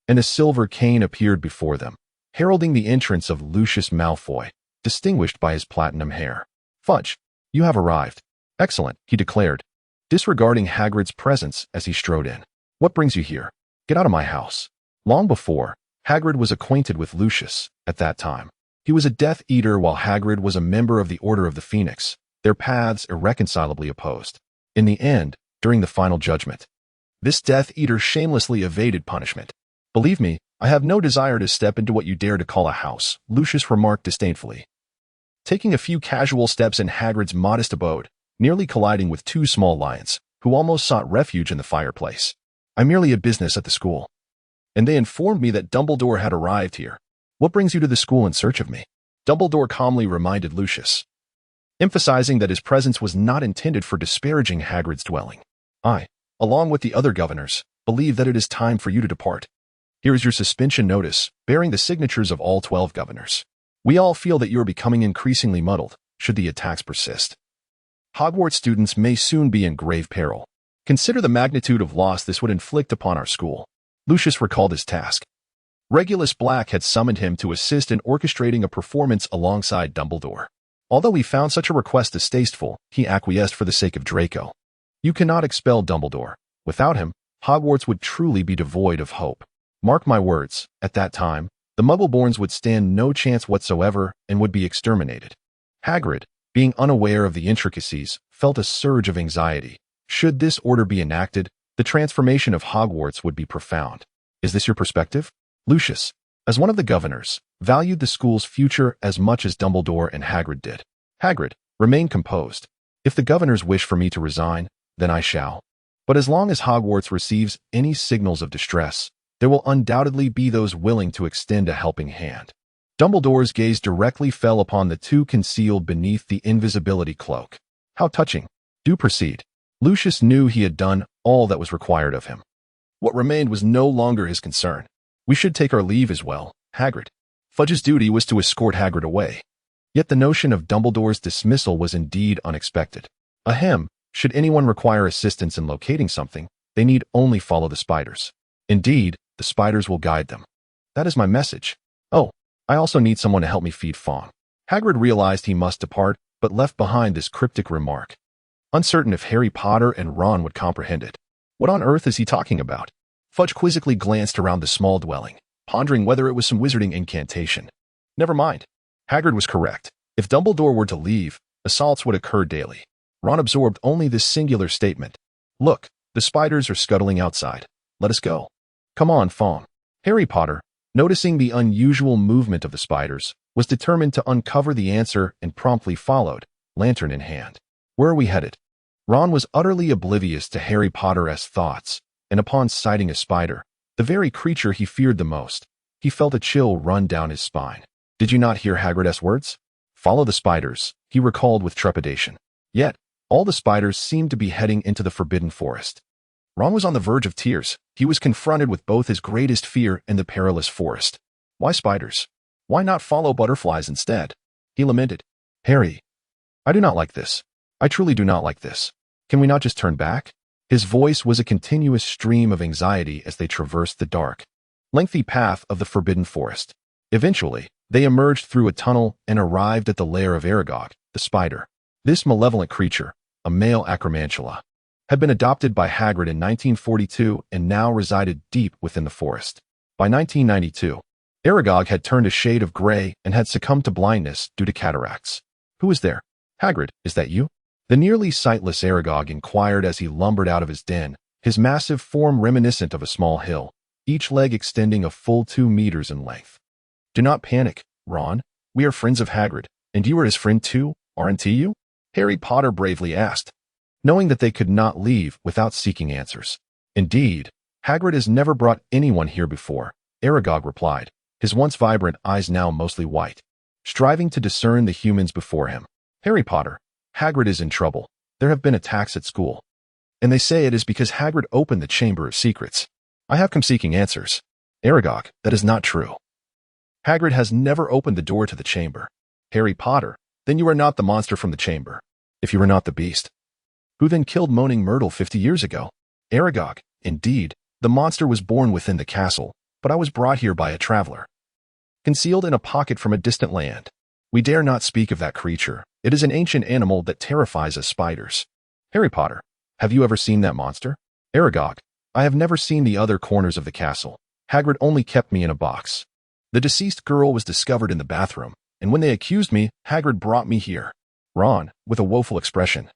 and a silver cane appeared before them, heralding the entrance of Lucius Malfoy, distinguished by his platinum hair. Fudge, you have arrived. Excellent, he declared, disregarding Hagrid's presence as he strode in. What brings you here? Get out of my house. Long before, Hagrid was acquainted with Lucius. At that time, he was a Death Eater while Hagrid was a member of the Order of the Phoenix, their paths irreconcilably opposed. In the end, during the final judgment, this Death Eater shamelessly evaded punishment. Believe me, I have no desire to step into what you dare to call a house, Lucius remarked disdainfully, taking a few casual steps in Hagrid's modest abode, nearly colliding with two small lions, who almost sought refuge in the fireplace. I'm merely a business at the school, and they informed me that Dumbledore had arrived here. What brings you to the school in search of me? Dumbledore calmly reminded Lucius, emphasizing that his presence was not intended for disparaging Hagrid's dwelling. I, along with the other governors, believe that it is time for you to depart. Here is your suspension notice, bearing the signatures of all 12 governors. We all feel that you are becoming increasingly muddled, should the attacks persist. Hogwarts students may soon be in grave peril. Consider the magnitude of loss this would inflict upon our school. Lucius recalled his task. Regulus Black had summoned him to assist in orchestrating a performance alongside Dumbledore. Although he found such a request distasteful, he acquiesced for the sake of Draco. You cannot expel Dumbledore. Without him, Hogwarts would truly be devoid of hope. Mark my words, at that time, the Muggleborns would stand no chance whatsoever and would be exterminated. Hagrid, being unaware of the intricacies, felt a surge of anxiety. Should this order be enacted, the transformation of Hogwarts would be profound. Is this your perspective? Lucius, as one of the governors, valued the school's future as much as Dumbledore and Hagrid did. Hagrid, remain composed. If the governors wish for me to resign, then I shall. But as long as Hogwarts receives any signals of distress, there will undoubtedly be those willing to extend a helping hand. Dumbledore's gaze directly fell upon the two concealed beneath the invisibility cloak. How touching. Do proceed. Lucius knew he had done all that was required of him. What remained was no longer his concern. We should take our leave as well, Hagrid. Fudge's duty was to escort Hagrid away. Yet the notion of Dumbledore's dismissal was indeed unexpected. Ahem, should anyone require assistance in locating something, they need only follow the spiders. Indeed, the spiders will guide them. That is my message. Oh, I also need someone to help me feed Fawn. Hagrid realized he must depart, but left behind this cryptic remark, uncertain if Harry Potter and Ron would comprehend it. What on earth is he talking about? Fudge quizzically glanced around the small dwelling, pondering whether it was some wizarding incantation. Never mind. Hagrid was correct. If Dumbledore were to leave, assaults would occur daily. Ron absorbed only this singular statement. Look, the spiders are scuttling outside. Let us go. Come on, Fawn. Harry Potter, noticing the unusual movement of the spiders, was determined to uncover the answer and promptly followed, lantern in hand. Where are we headed? Ron was utterly oblivious to Harry Potter's thoughts, and upon sighting a spider, the very creature he feared the most, he felt a chill run down his spine. Did you not hear Hagrid's words? Follow the spiders, he recalled with trepidation. Yet, all the spiders seemed to be heading into the Forbidden Forest. Ron was on the verge of tears. He was confronted with both his greatest fear and the perilous forest. Why spiders? Why not follow butterflies instead? He lamented. Harry, I do not like this. I truly do not like this. Can we not just turn back? His voice was a continuous stream of anxiety as they traversed the dark, lengthy path of the Forbidden Forest. Eventually, they emerged through a tunnel and arrived at the lair of Aragog, the spider. This malevolent creature, a male acromantula, had been adopted by Hagrid in 1942 and now resided deep within the forest. By 1992, Aragog had turned a shade of gray and had succumbed to blindness due to cataracts. Who is there? Hagrid, is that you? The nearly sightless Aragog inquired as he lumbered out of his den, his massive form reminiscent of a small hill, each leg extending a full 2 meters in length. Do not panic, Ron. We are friends of Hagrid, and you are his friend too, aren't you? Harry Potter bravely asked, knowing that they could not leave without seeking answers. Indeed, Hagrid has never brought anyone here before, Aragog replied, his once vibrant eyes now mostly white, striving to discern the humans before him. Harry Potter, Hagrid is in trouble. There have been attacks at school. And they say it is because Hagrid opened the Chamber of Secrets. I have come seeking answers. Aragog, that is not true. Hagrid has never opened the door to the chamber. Harry Potter, then you are not the monster from the chamber. If you are not the beast, who then killed Moaning Myrtle 50 years ago? Aragog, indeed, the monster was born within the castle, but I was brought here by a traveler, concealed in a pocket from a distant land. We dare not speak of that creature. It is an ancient animal that terrifies us spiders. Harry Potter, have you ever seen that monster? Aragog, I have never seen the other corners of the castle. Hagrid only kept me in a box. The deceased girl was discovered in the bathroom, and when they accused me, Hagrid brought me here. Ron, with a woeful expression,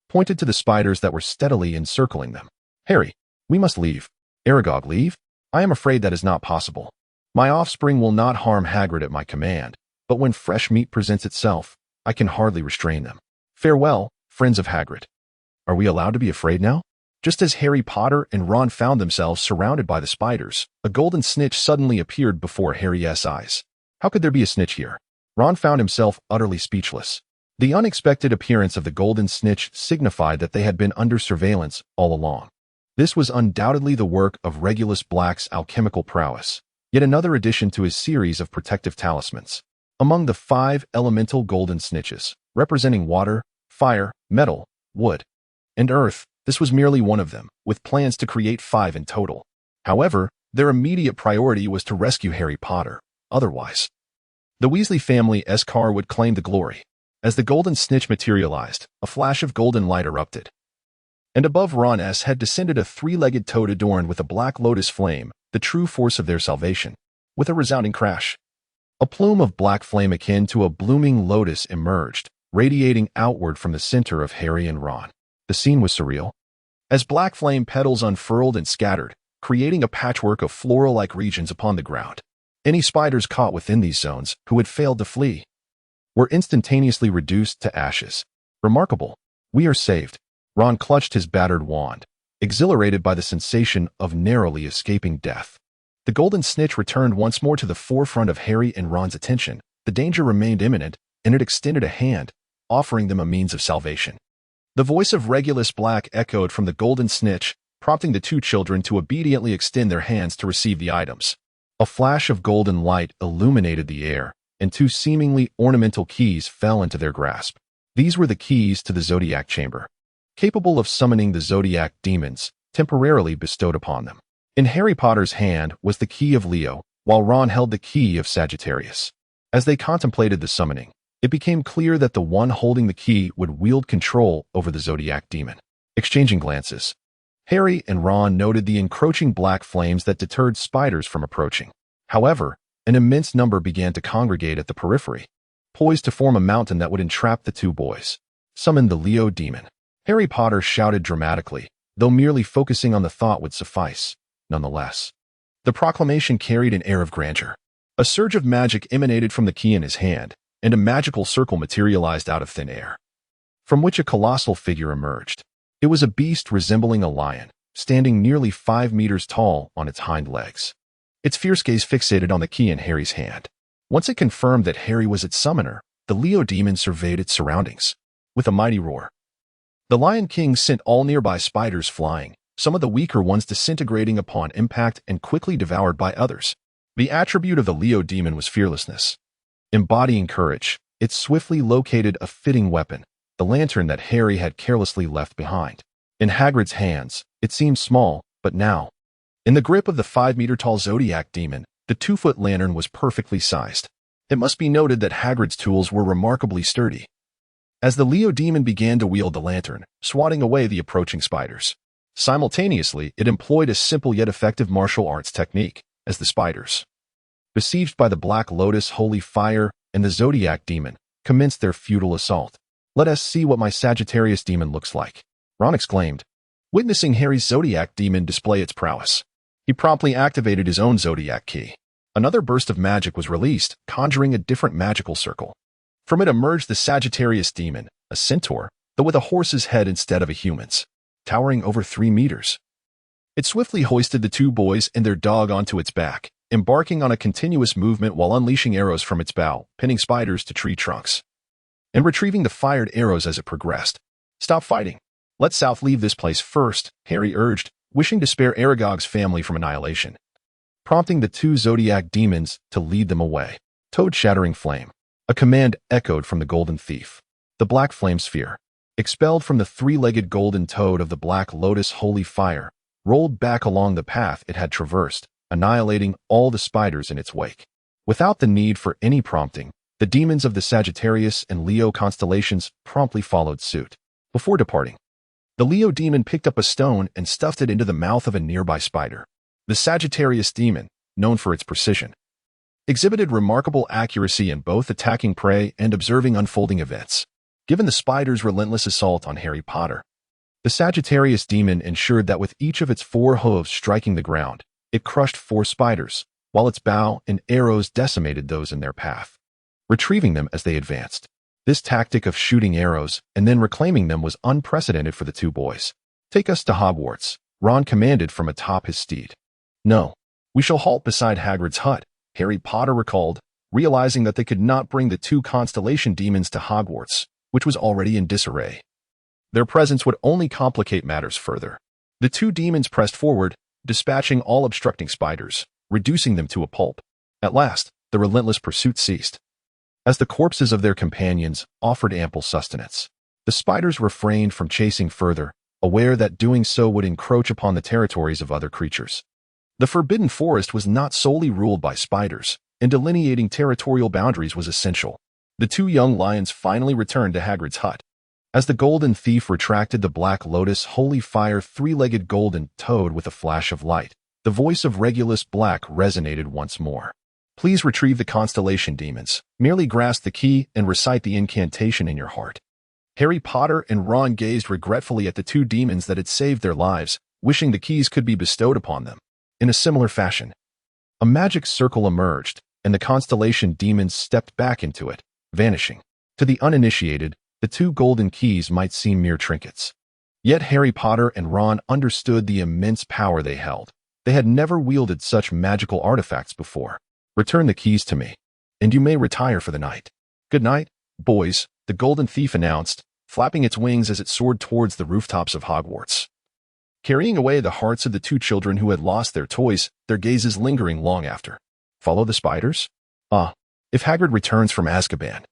pointed to the spiders that were steadily encircling them. Harry, we must leave. Aragog, leave? I am afraid that is not possible. My offspring will not harm Hagrid at my command, but when fresh meat presents itself, I can hardly restrain them. Farewell, friends of Hagrid. Are we allowed to be afraid now? Just as Harry Potter and Ron found themselves surrounded by the spiders, a golden snitch suddenly appeared before Harry's eyes. How could there be a snitch here? Ron found himself utterly speechless. The unexpected appearance of the golden snitch signified that they had been under surveillance all along. This was undoubtedly the work of Regulus Black's alchemical prowess, yet another addition to his series of protective talismans. Among the 5 elemental golden snitches, representing water, fire, metal, wood, and earth, this was merely one of them, with plans to create 5 in total. However, their immediate priority was to rescue Harry Potter. Otherwise, the Weasley family's car would claim the glory. As the golden snitch materialized, a flash of golden light erupted, and above Ron's head descended a 3-legged toad adorned with a black lotus flame, the true force of their salvation. With a resounding crash, a plume of black flame akin to a blooming lotus emerged, radiating outward from the center of Harry and Ron. The scene was surreal, as black flame petals unfurled and scattered, creating a patchwork of floral-like regions upon the ground. Any spiders caught within these zones, who had failed to flee, were instantaneously reduced to ashes. Remarkable. We are saved. Ron clutched his battered wand, exhilarated by the sensation of narrowly escaping death. The golden snitch returned once more to the forefront of Harry and Ron's attention. The danger remained imminent, and it extended a hand, offering them a means of salvation. The voice of Regulus Black echoed from the golden snitch, prompting the 2 children to obediently extend their hands to receive the items. A flash of golden light illuminated the air, and 2 seemingly ornamental keys fell into their grasp. These were the keys to the Zodiac Chamber, capable of summoning the Zodiac demons temporarily bestowed upon them. In Harry Potter's hand was the key of Leo, while Ron held the key of Sagittarius. As they contemplated the summoning, It became clear that the one holding the key would wield control over the Zodiac demon. Exchanging glances, Harry and Ron noted the encroaching black flames that deterred spiders from approaching. However, an immense number began to congregate at the periphery, poised to form a mountain that would entrap the two boys. Summon the Leo demon. Harry Potter shouted dramatically, though merely focusing on the thought would suffice. Nonetheless, the proclamation carried an air of grandeur. A surge of magic emanated from the key in his hand, and a magical circle materialized out of thin air, from which a colossal figure emerged. It was a beast resembling a lion, standing nearly 5 meters tall on its hind legs. Its fierce gaze fixated on the key in Harry's hand. Once it confirmed that Harry was its summoner, the Leo demon surveyed its surroundings. With a mighty roar, the Lion King sent all nearby spiders flying, some of the weaker ones disintegrating upon impact and quickly devoured by others. The attribute of the Leo demon was fearlessness. Embodying courage, it swiftly located a fitting weapon, the lantern that Harry had carelessly left behind. In Hagrid's hands, it seemed small, but now, in the grip of the 5-meter-tall Zodiac demon, the 2-foot lantern was perfectly sized. It must be noted that Hagrid's tools were remarkably sturdy. As the Leo demon began to wield the lantern, swatting away the approaching spiders, simultaneously it employed a simple yet effective martial arts technique, as the spiders, besieged by the Black Lotus Holy Fire and the Zodiac demon, commenced their futile assault. "Let us see what my Sagittarius demon looks like," Ron exclaimed, witnessing Harry's Zodiac demon display its prowess. He promptly activated his own Zodiac key. Another burst of magic was released, conjuring a different magical circle. From it emerged the Sagittarius demon, a centaur, though with a horse's head instead of a human's, towering over 3 meters. It swiftly hoisted the two boys and their dog onto its back, embarking on a continuous movement while unleashing arrows from its bow, pinning spiders to tree trunks, and retrieving the fired arrows as it progressed. "Stop fighting. Let South leave this place first," Harry urged, wishing to spare Aragog's family from annihilation, prompting the two Zodiac demons to lead them away. Toad shattering flame. A command echoed from the Golden Thief. The black flame sphere, expelled from the 3-legged golden toad of the Black Lotus Holy Fire, rolled back along the path it had traversed, annihilating all the spiders in its wake. Without the need for any prompting, the demons of the Sagittarius and Leo constellations promptly followed suit. Before departing, the Leo demon picked up a stone and stuffed it into the mouth of a nearby spider. The Sagittarius demon, known for its precision, exhibited remarkable accuracy in both attacking prey and observing unfolding events. Given the spider's relentless assault on Harry Potter, the Sagittarius demon ensured that with each of its 4 hooves striking the ground, it crushed 4 spiders, while its bow and arrows decimated those in their path, retrieving them as they advanced. This tactic of shooting arrows and then reclaiming them was unprecedented for the two boys. "Take us to Hogwarts," Ron commanded from atop his steed. "No, we shall halt beside Hagrid's hut," Harry Potter recalled, realizing that they could not bring the 2 constellation demons to Hogwarts, which was already in disarray. Their presence would only complicate matters further. The 2 demons pressed forward, dispatching all obstructing spiders, reducing them to a pulp. At last, the relentless pursuit ceased, as the corpses of their companions offered ample sustenance. The spiders refrained from chasing further, aware that doing so would encroach upon the territories of other creatures. The Forbidden Forest was not solely ruled by spiders, and delineating territorial boundaries was essential. The 2 young lions finally returned to Hagrid's hut. As the Golden Thief retracted the Black Lotus Holy Fire 3-legged golden toad with a flash of light, the voice of Regulus Black resonated once more. "Please retrieve the constellation demons. Merely grasp the key and recite the incantation in your heart." Harry Potter and Ron gazed regretfully at the 2 demons that had saved their lives, wishing the keys could be bestowed upon them. In a similar fashion, a magic circle emerged, and the constellation demons stepped back into it, vanishing. To the uninitiated, the 2 golden keys might seem mere trinkets. Yet Harry Potter and Ron understood the immense power they held. They had never wielded such magical artifacts before. "Return the keys to me, and you may retire for the night." "Good night, boys," the Golden Thief announced, flapping its wings as it soared towards the rooftops of Hogwarts, carrying away the hearts of the 2 children who had lost their toys, their gazes lingering long after. "Follow the spiders? Ah, if Hagrid returns from Azkaban,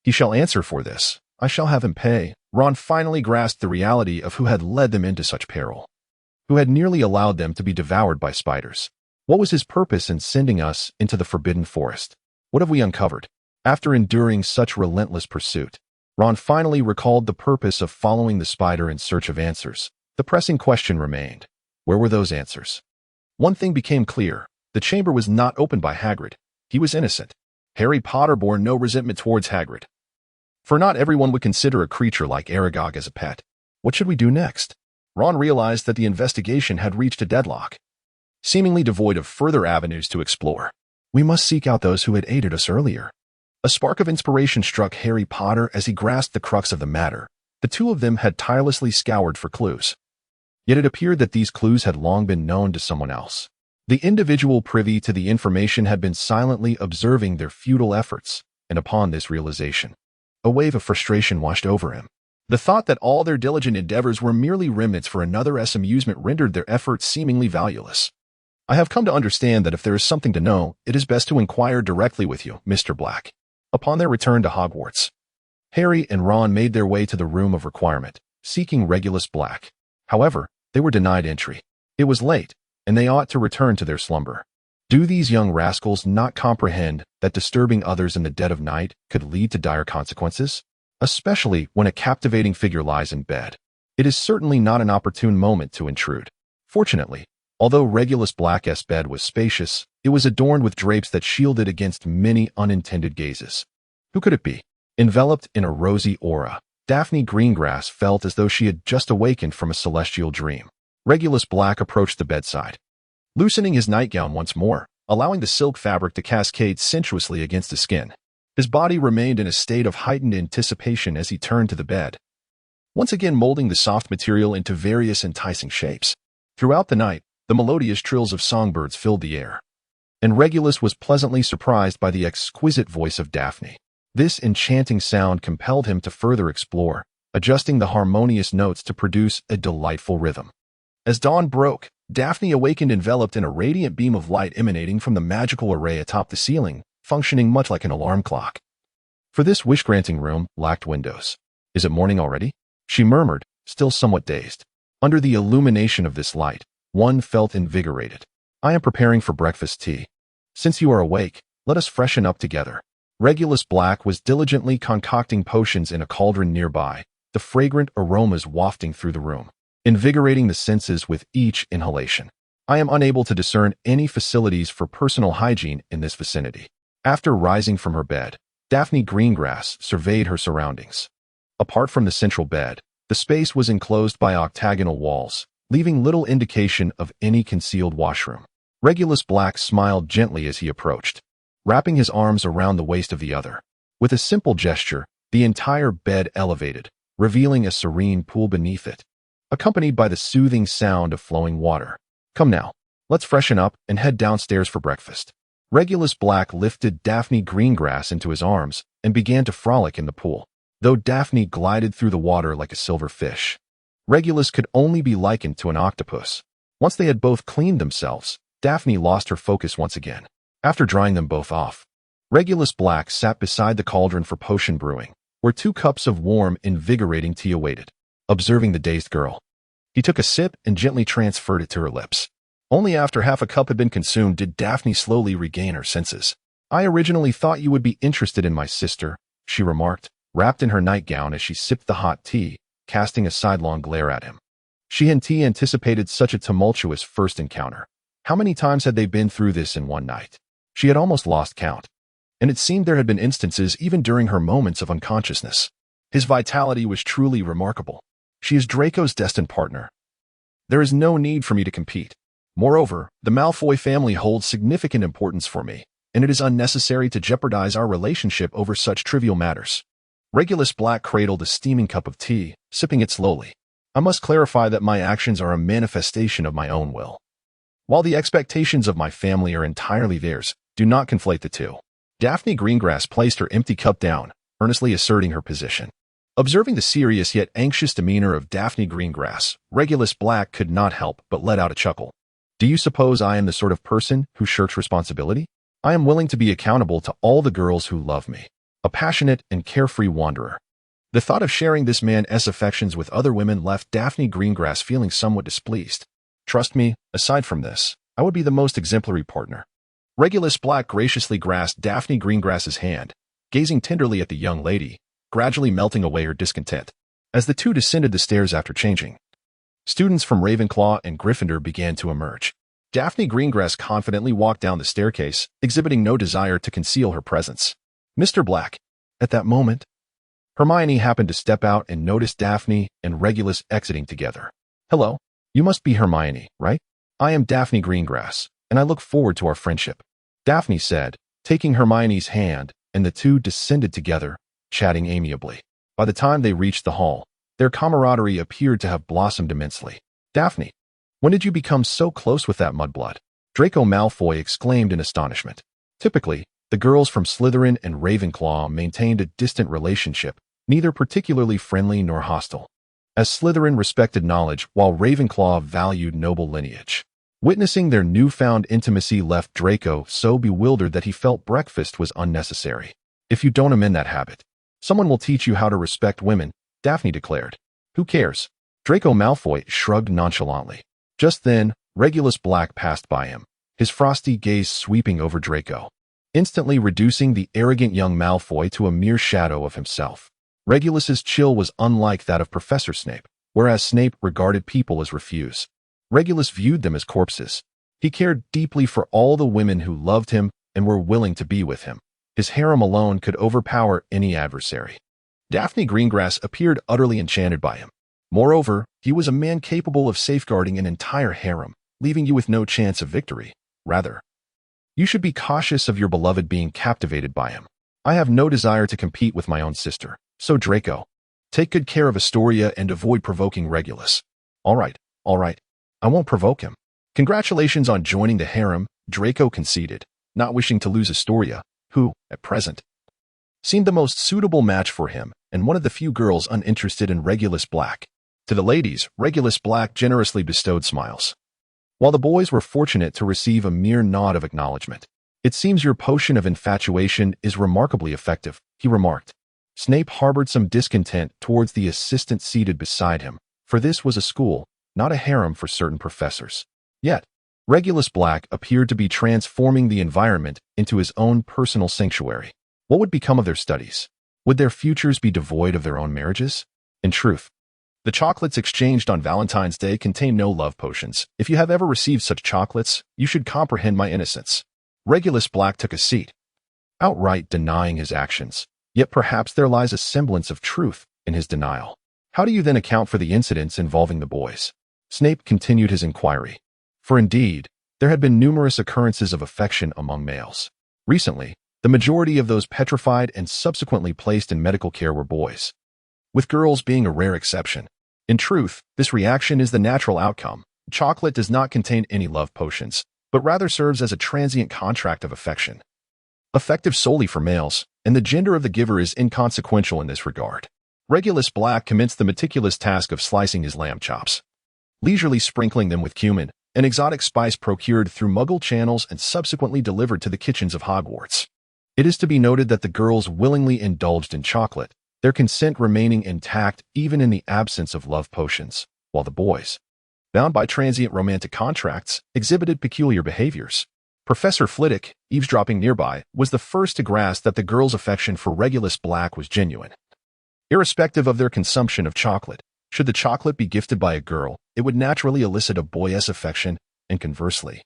he shall answer for this. I shall have him pay." Ron finally grasped the reality of who had led them into such peril, who had nearly allowed them to be devoured by spiders. What was his purpose in sending us into the Forbidden Forest? What have we uncovered? After enduring such relentless pursuit, Ron finally recalled the purpose of following the spider in search of answers. The pressing question remained: where were those answers? One thing became clear: the chamber was not opened by Hagrid. He was innocent. Harry Potter bore no resentment towards Hagrid, for not everyone would consider a creature like Aragog as a pet. What should we do next? Ron realized that the investigation had reached a deadlock, seemingly devoid of further avenues to explore. We must seek out those who had aided us earlier. A spark of inspiration struck Harry Potter as he grasped the crux of the matter. The two of them had tirelessly scoured for clues. Yet it appeared that these clues had long been known to someone else. The individual privy to the information had been silently observing their futile efforts, and upon this realization, a wave of frustration washed over him. The thought that all their diligent endeavors were merely remnants for another's amusement rendered their efforts seemingly valueless. I have come to understand that if there is something to know, it is best to inquire directly with you, Mr. Black. Upon their return to Hogwarts, Harry and Ron made their way to the Room of Requirement, seeking Regulus Black. However, they were denied entry. It was late, and they ought to return to their slumber. Do these young rascals not comprehend that disturbing others in the dead of night could lead to dire consequences? Especially when a captivating figure lies in bed. It is certainly not an opportune moment to intrude. Fortunately, although Regulus Black's bed was spacious, it was adorned with drapes that shielded against many unintended gazes. Who could it be? Enveloped in a rosy aura, Daphne Greengrass felt as though she had just awakened from a celestial dream. Regulus Black approached the bedside, loosening his nightgown once more, allowing the silk fabric to cascade sensuously against his skin. His body remained in a state of heightened anticipation as he turned to the bed, once again molding the soft material into various enticing shapes. Throughout the night, the melodious trills of songbirds filled the air, and Regulus was pleasantly surprised by the exquisite voice of Daphne. This enchanting sound compelled him to further explore, adjusting the harmonious notes to produce a delightful rhythm. As dawn broke, Daphne awakened enveloped in a radiant beam of light emanating from the magical array atop the ceiling, functioning much like an alarm clock. For this wish-granting room lacked windows. Is it morning already? She murmured, still somewhat dazed. Under the illumination of this light, one felt invigorated. I am preparing for breakfast tea. Since you are awake, let us freshen up together. Regulus Black was diligently concocting potions in a cauldron nearby, the fragrant aromas wafting through the room, invigorating the senses with each inhalation. I am unable to discern any facilities for personal hygiene in this vicinity. After rising from her bed, Daphne Greengrass surveyed her surroundings. Apart from the central bed, the space was enclosed by octagonal walls, leaving little indication of any concealed washroom. Regulus Black smiled gently as he approached, wrapping his arms around the waist of the other. With a simple gesture, the entire bed elevated, revealing a serene pool beneath it, accompanied by the soothing sound of flowing water. Come now, let's freshen up and head downstairs for breakfast. Regulus Black lifted Daphne Greengrass into his arms and began to frolic in the pool. Though Daphne glided through the water like a silver fish, Regulus could only be likened to an octopus. Once they had both cleaned themselves, Daphne lost her focus once again. After drying them both off, Regulus Black sat beside the cauldron for potion brewing, where 2 cups of warm, invigorating tea awaited. Observing the dazed girl, he took a sip and gently transferred it to her lips. Only after half a cup had been consumed did Daphne slowly regain her senses. I originally thought you would be interested in my sister, she remarked, wrapped in her nightgown as she sipped the hot tea, casting a sidelong glare at him. She and T anticipated such a tumultuous first encounter. How many times had they been through this in one night? She had almost lost count, and it seemed there had been instances even during her moments of unconsciousness. His vitality was truly remarkable. She is Draco's destined partner. There is no need for me to compete. Moreover, the Malfoy family holds significant importance for me, and it is unnecessary to jeopardize our relationship over such trivial matters. Regulus Black cradled a steaming cup of tea, sipping it slowly. I must clarify that my actions are a manifestation of my own will, while the expectations of my family are entirely theirs. Do not conflate the two. Daphne Greengrass placed her empty cup down, earnestly asserting her position. Observing the serious yet anxious demeanor of Daphne Greengrass, Regulus Black could not help but let out a chuckle. Do you suppose I am the sort of person who shirks responsibility? I am willing to be accountable to all the girls who love me. A passionate and carefree wanderer. The thought of sharing this man's affections with other women left Daphne Greengrass feeling somewhat displeased. Trust me, aside from this, I would be the most exemplary partner. Regulus Black graciously grasped Daphne Greengrass's hand, gazing tenderly at the young lady, gradually melting away her discontent. As the two descended the stairs after changing, students from Ravenclaw and Gryffindor began to emerge. Daphne Greengrass confidently walked down the staircase, exhibiting no desire to conceal her presence. Mr. Black. At that moment, Hermione happened to step out and noticed Daphne and Regulus exiting together. Hello, you must be Hermione, right? I am Daphne Greengrass, and I look forward to our friendship, Daphne said, taking Hermione's hand, and the two descended together, chatting amiably. By the time they reached the hall, their camaraderie appeared to have blossomed immensely. Daphne, when did you become so close with that mudblood? Draco Malfoy exclaimed in astonishment. Typically, the girls from Slytherin and Ravenclaw maintained a distant relationship, neither particularly friendly nor hostile, as Slytherin respected knowledge while Ravenclaw valued noble lineage. Witnessing their newfound intimacy left Draco so bewildered that he felt breakfast was unnecessary. If you don't amend that habit, someone will teach you how to respect women, Daphne declared. Who cares? Draco Malfoy shrugged nonchalantly. Just then, Regulus Black passed by him, his frosty gaze sweeping over Draco, instantly reducing the arrogant young Malfoy to a mere shadow of himself. Regulus's chill was unlike that of Professor Snape, whereas Snape regarded people as refuse. Regulus viewed them as corpses. He cared deeply for all the women who loved him and were willing to be with him. His harem alone could overpower any adversary. Daphne Greengrass appeared utterly enchanted by him. Moreover, he was a man capable of safeguarding an entire harem, leaving you with no chance of victory. Rather, you should be cautious of your beloved being captivated by him. I have no desire to compete with my own sister, so Draco, take good care of Astoria and avoid provoking Regulus. All right, I won't provoke him. Congratulations on joining the harem, Draco conceded, not wishing to lose Astoria, who, at present, seemed the most suitable match for him and one of the few girls uninterested in Regulus Black. To the ladies, Regulus Black generously bestowed smiles, while the boys were fortunate to receive a mere nod of acknowledgement. It seems your potion of infatuation is remarkably effective, he remarked. Snape harbored some discontent towards the assistant seated beside him, for this was a school, not a harem for certain professors. Yet, Regulus Black appeared to be transforming the environment into his own personal sanctuary. What would become of their studies? Would their futures be devoid of their own marriages? In truth, the chocolates exchanged on Valentine's Day contain no love potions. If you have ever received such chocolates, you should comprehend my innocence. Regulus Black took a seat, outright denying his actions. Yet perhaps there lies a semblance of truth in his denial. How do you then account for the incidents involving the boys? Snape continued his inquiry. For indeed, there had been numerous occurrences of affection among males. Recently, the majority of those petrified and subsequently placed in medical care were boys, with girls being a rare exception. In truth, this reaction is the natural outcome. Chocolate does not contain any love potions, but rather serves as a transient contract of affection, effective solely for males, and the gender of the giver is inconsequential in this regard. Regulus Black commenced the meticulous task of slicing his lamb chops, leisurely sprinkling them with cumin, an exotic spice procured through Muggle channels and subsequently delivered to the kitchens of Hogwarts. It is to be noted that the girls willingly indulged in chocolate, their consent remaining intact even in the absence of love potions, while the boys, bound by transient romantic contracts, exhibited peculiar behaviors. Professor Flitwick, eavesdropping nearby, was the first to grasp that the girls' affection for Regulus Black was genuine. Irrespective of their consumption of chocolate, should the chocolate be gifted by a girl, it would naturally elicit a boyish affection, and conversely,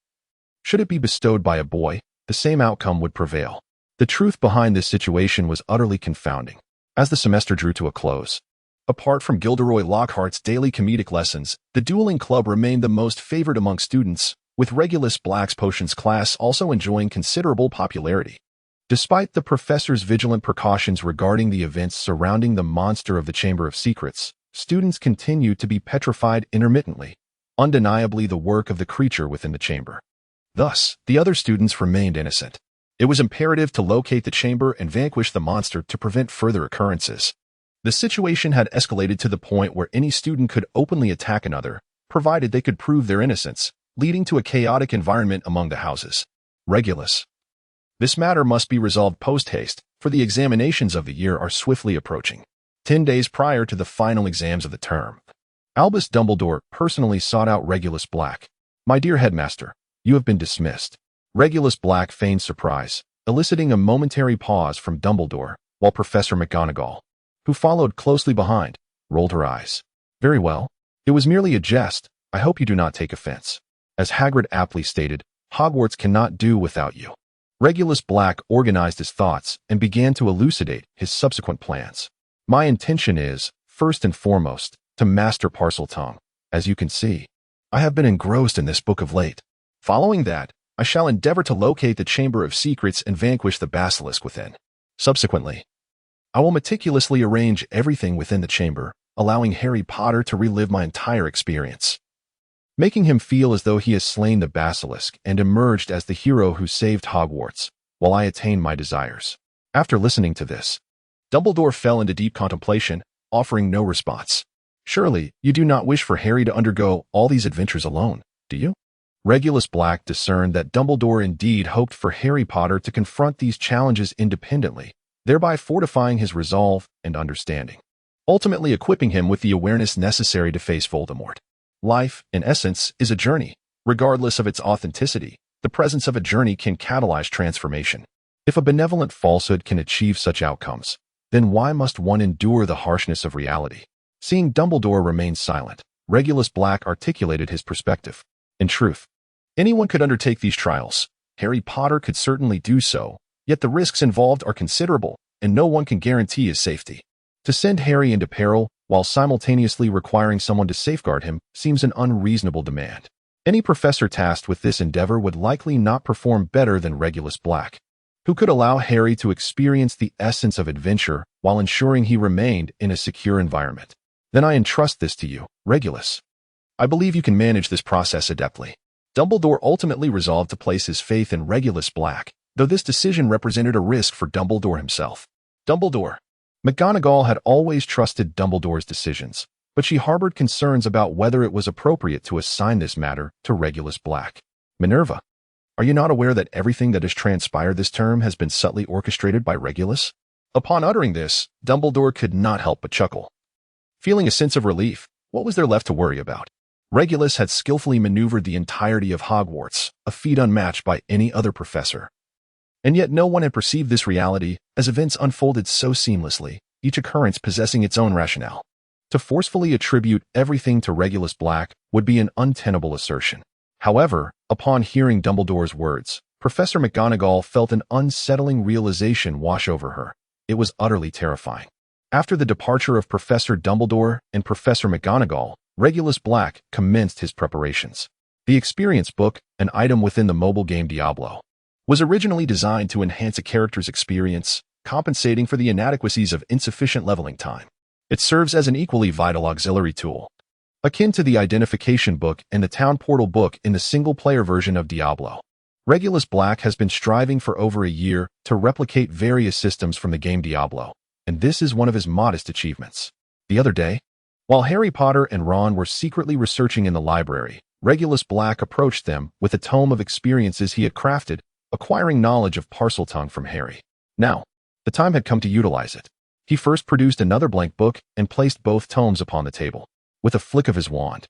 should it be bestowed by a boy, the same outcome would prevail. The truth behind this situation was utterly confounding. As the semester drew to a close, apart from Gilderoy Lockhart's daily comedic lessons, the dueling club remained the most favored among students, with Regulus Black's potions class also enjoying considerable popularity. Despite the professor's vigilant precautions regarding the events surrounding the monster of the Chamber of Secrets, students continued to be petrified intermittently, undeniably the work of the creature within the chamber. Thus, the other students remained innocent. It was imperative to locate the chamber and vanquish the monster to prevent further occurrences. The situation had escalated to the point where any student could openly attack another, provided they could prove their innocence, leading to a chaotic environment among the houses. Regulus. This matter must be resolved post-haste, for the examinations of the year are swiftly approaching. 10 days prior to the final exams of the term, Albus Dumbledore personally sought out Regulus Black. My dear headmaster, you have been dismissed. Regulus Black feigned surprise, eliciting a momentary pause from Dumbledore, while Professor McGonagall, who followed closely behind, rolled her eyes. Very well. It was merely a jest. I hope you do not take offense. As Hagrid aptly stated, Hogwarts cannot do without you. Regulus Black organized his thoughts and began to elucidate his subsequent plans. My intention is, first and foremost, to master Parseltongue. As you can see, I have been engrossed in this book of late. Following that, I shall endeavor to locate the Chamber of Secrets and vanquish the basilisk within. Subsequently, I will meticulously arrange everything within the chamber, allowing Harry Potter to relive my entire experience, making him feel as though he has slain the basilisk and emerged as the hero who saved Hogwarts, while I attain my desires. After listening to this, Dumbledore fell into deep contemplation, offering no response. Surely, you do not wish for Harry to undergo all these adventures alone, do you? Regulus Black discerned that Dumbledore indeed hoped for Harry Potter to confront these challenges independently, thereby fortifying his resolve and understanding, ultimately equipping him with the awareness necessary to face Voldemort. Life, in essence, is a journey. Regardless of its authenticity, the presence of a journey can catalyze transformation. If a benevolent falsehood can achieve such outcomes, then why must one endure the harshness of reality? Seeing Dumbledore remain silent, Regulus Black articulated his perspective. In truth, anyone could undertake these trials. Harry Potter could certainly do so, yet the risks involved are considerable, and no one can guarantee his safety. To send Harry into peril while simultaneously requiring someone to safeguard him seems an unreasonable demand. Any professor tasked with this endeavor would likely not perform better than Regulus Black, who could allow Harry to experience the essence of adventure while ensuring he remained in a secure environment. Then I entrust this to you, Regulus. I believe you can manage this process adeptly. Dumbledore ultimately resolved to place his faith in Regulus Black, though this decision represented a risk for Dumbledore himself. Dumbledore. McGonagall had always trusted Dumbledore's decisions, but she harbored concerns about whether it was appropriate to assign this matter to Regulus Black. Minerva, are you not aware that everything that has transpired this term has been subtly orchestrated by Regulus? Upon uttering this, Dumbledore could not help but chuckle. Feeling a sense of relief, what was there left to worry about? Regulus had skillfully maneuvered the entirety of Hogwarts, a feat unmatched by any other professor. And yet no one had perceived this reality, as events unfolded so seamlessly, each occurrence possessing its own rationale. To forcefully attribute everything to Regulus Black would be an untenable assertion. However, upon hearing Dumbledore's words, Professor McGonagall felt an unsettling realization wash over her. It was utterly terrifying. After the departure of Professor Dumbledore and Professor McGonagall, Regulus Black commenced his preparations. The experience book, an item within the mobile game Diablo, was originally designed to enhance a character's experience, compensating for the inadequacies of insufficient leveling time. It serves as an equally vital auxiliary tool, akin to the identification book and the town portal book in the single-player version of Diablo. Regulus Black has been striving for over a year to replicate various systems from the game Diablo, and this is one of his modest achievements. The other day, while Harry Potter and Ron were secretly researching in the library, Regulus Black approached them with a tome of experiences he had crafted, acquiring knowledge of Parseltongue from Harry. Now, the time had come to utilize it. He first produced another blank book and placed both tomes upon the table. With a flick of his wand,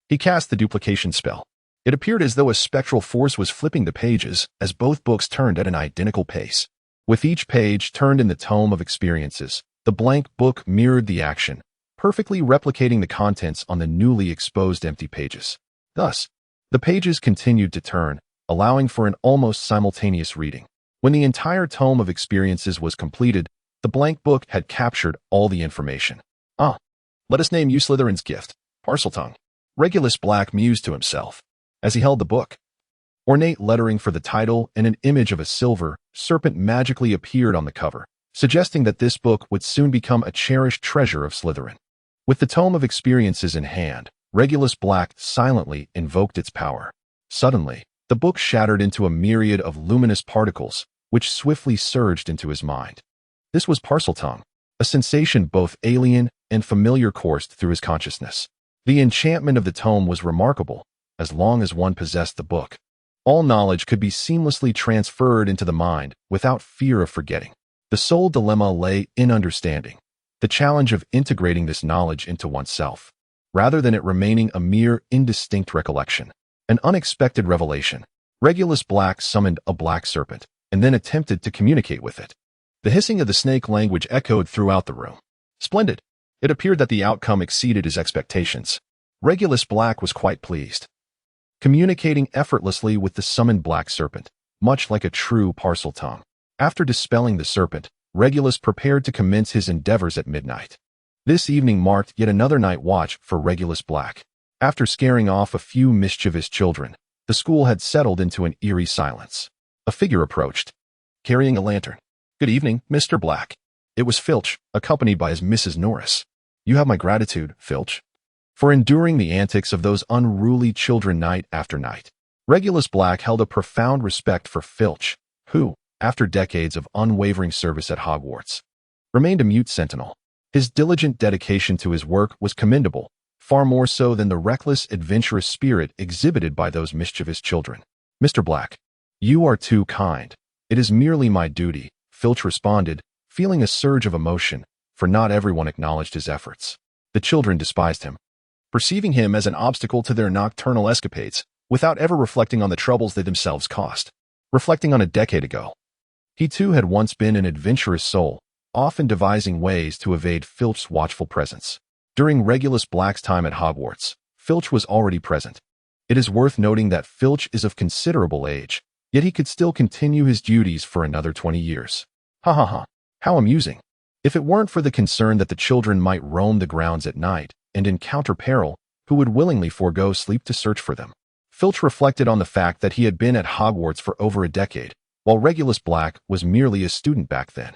he cast the duplication spell. It appeared as though a spectral force was flipping the pages as both books turned at an identical pace. With each page turned in the tome of experiences, the blank book mirrored the action, perfectly replicating the contents on the newly exposed empty pages. Thus, the pages continued to turn, allowing for an almost simultaneous reading. When the entire tome of experiences was completed, the blank book had captured all the information. Let us name you Slytherin's gift, Parseltongue. Regulus Black mused to himself as he held the book. Ornate lettering for the title and an image of a silver serpent magically appeared on the cover, suggesting that this book would soon become a cherished treasure of Slytherin. With the tome of experiences in hand, Regulus Black silently invoked its power. Suddenly, the book shattered into a myriad of luminous particles, which swiftly surged into his mind. This was Parseltongue. A sensation both alien and familiar coursed through his consciousness. The enchantment of the tome was remarkable. As long as one possessed the book, all knowledge could be seamlessly transferred into the mind without fear of forgetting. The sole dilemma lay in understanding, the challenge of integrating this knowledge into oneself, rather than it remaining a mere indistinct recollection. An unexpected revelation. Regulus Black summoned a black serpent, and then attempted to communicate with it. The hissing of the snake language echoed throughout the room. Splendid. It appeared that the outcome exceeded his expectations. Regulus Black was quite pleased. Communicating effortlessly with the summoned black serpent, much like a true Parseltongue. After dispelling the serpent, Regulus prepared to commence his endeavors at midnight. This evening marked yet another night watch for Regulus Black. After scaring off a few mischievous children, the school had settled into an eerie silence. A figure approached, carrying a lantern. "Good evening, Mr. Black." It was Filch, accompanied by his Mrs. Norris. "You have my gratitude, Filch, for enduring the antics of those unruly children night after night." Regulus Black held a profound respect for Filch, who, after decades of unwavering service at Hogwarts, remained a mute sentinel. His diligent dedication to his work was commendable, far more so than the reckless, adventurous spirit exhibited by those mischievous children. "Mr. Black, you are too kind. It is merely my duty," Filch responded, feeling a surge of emotion, for not everyone acknowledged his efforts. The children despised him, perceiving him as an obstacle to their nocturnal escapades, without ever reflecting on the troubles they themselves caused. Reflecting on a decade ago, he too had once been an adventurous soul, often devising ways to evade Filch's watchful presence. During Regulus Black's time at Hogwarts, Filch was already present. It is worth noting that Filch is of considerable age, yet he could still continue his duties for another 20 years. Ha ha ha, how amusing. If it weren't for the concern that the children might roam the grounds at night and encounter peril, who would willingly forego sleep to search for them? Filch reflected on the fact that he had been at Hogwarts for over a decade, while Regulus Black was merely a student back then.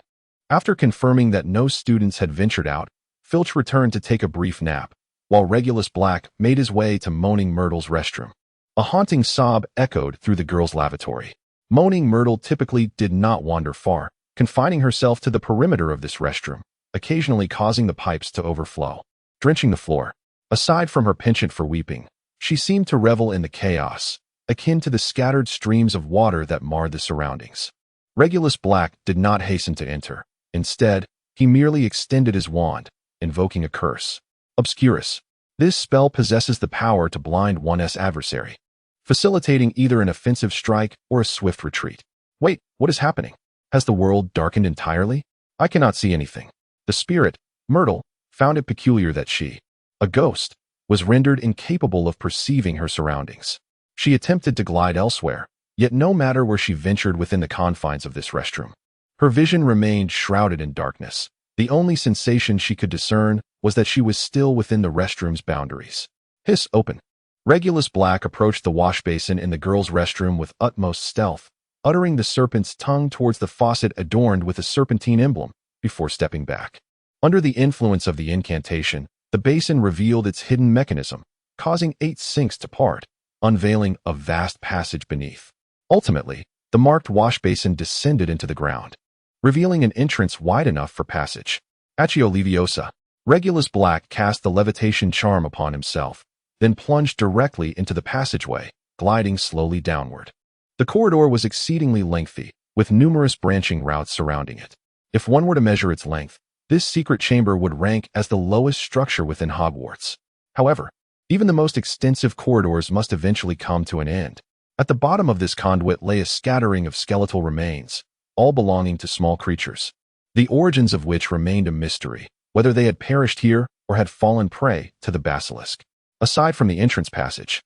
After confirming that no students had ventured out, Filch returned to take a brief nap, while Regulus Black made his way to Moaning Myrtle's restroom. A haunting sob echoed through the girls' lavatory. Moaning Myrtle typically did not wander far, confining herself to the perimeter of this restroom, occasionally causing the pipes to overflow, drenching the floor. Aside from her penchant for weeping, she seemed to revel in the chaos, akin to the scattered streams of water that marred the surroundings. Regulus Black did not hasten to enter. Instead, he merely extended his wand, invoking a curse. Obscurus. This spell possesses the power to blind one's adversary, facilitating either an offensive strike or a swift retreat. Wait, what is happening? Has the world darkened entirely? I cannot see anything. The spirit, Myrtle, found it peculiar that she, a ghost, was rendered incapable of perceiving her surroundings. She attempted to glide elsewhere, yet no matter where she ventured within the confines of this restroom, her vision remained shrouded in darkness. The only sensation she could discern was that she was still within the restroom's boundaries. Hiss open. Regulus Black approached the wash basin in the girls' restroom with utmost stealth, uttering the serpent's tongue towards the faucet adorned with a serpentine emblem, before stepping back. Under the influence of the incantation, the basin revealed its hidden mechanism, causing 8 sinks to part, unveiling a vast passage beneath. Ultimately, the marked wash basin descended into the ground, revealing an entrance wide enough for passage. Accio Leviosa. Regulus Black cast the levitation charm upon himself, then plunged directly into the passageway, gliding slowly downward. The corridor was exceedingly lengthy, with numerous branching routes surrounding it. If one were to measure its length, this secret chamber would rank as the lowest structure within Hogwarts. However, even the most extensive corridors must eventually come to an end. At the bottom of this conduit lay a scattering of skeletal remains, all belonging to small creatures, the origins of which remained a mystery, whether they had perished here or had fallen prey to the basilisk. Aside from the entrance passage,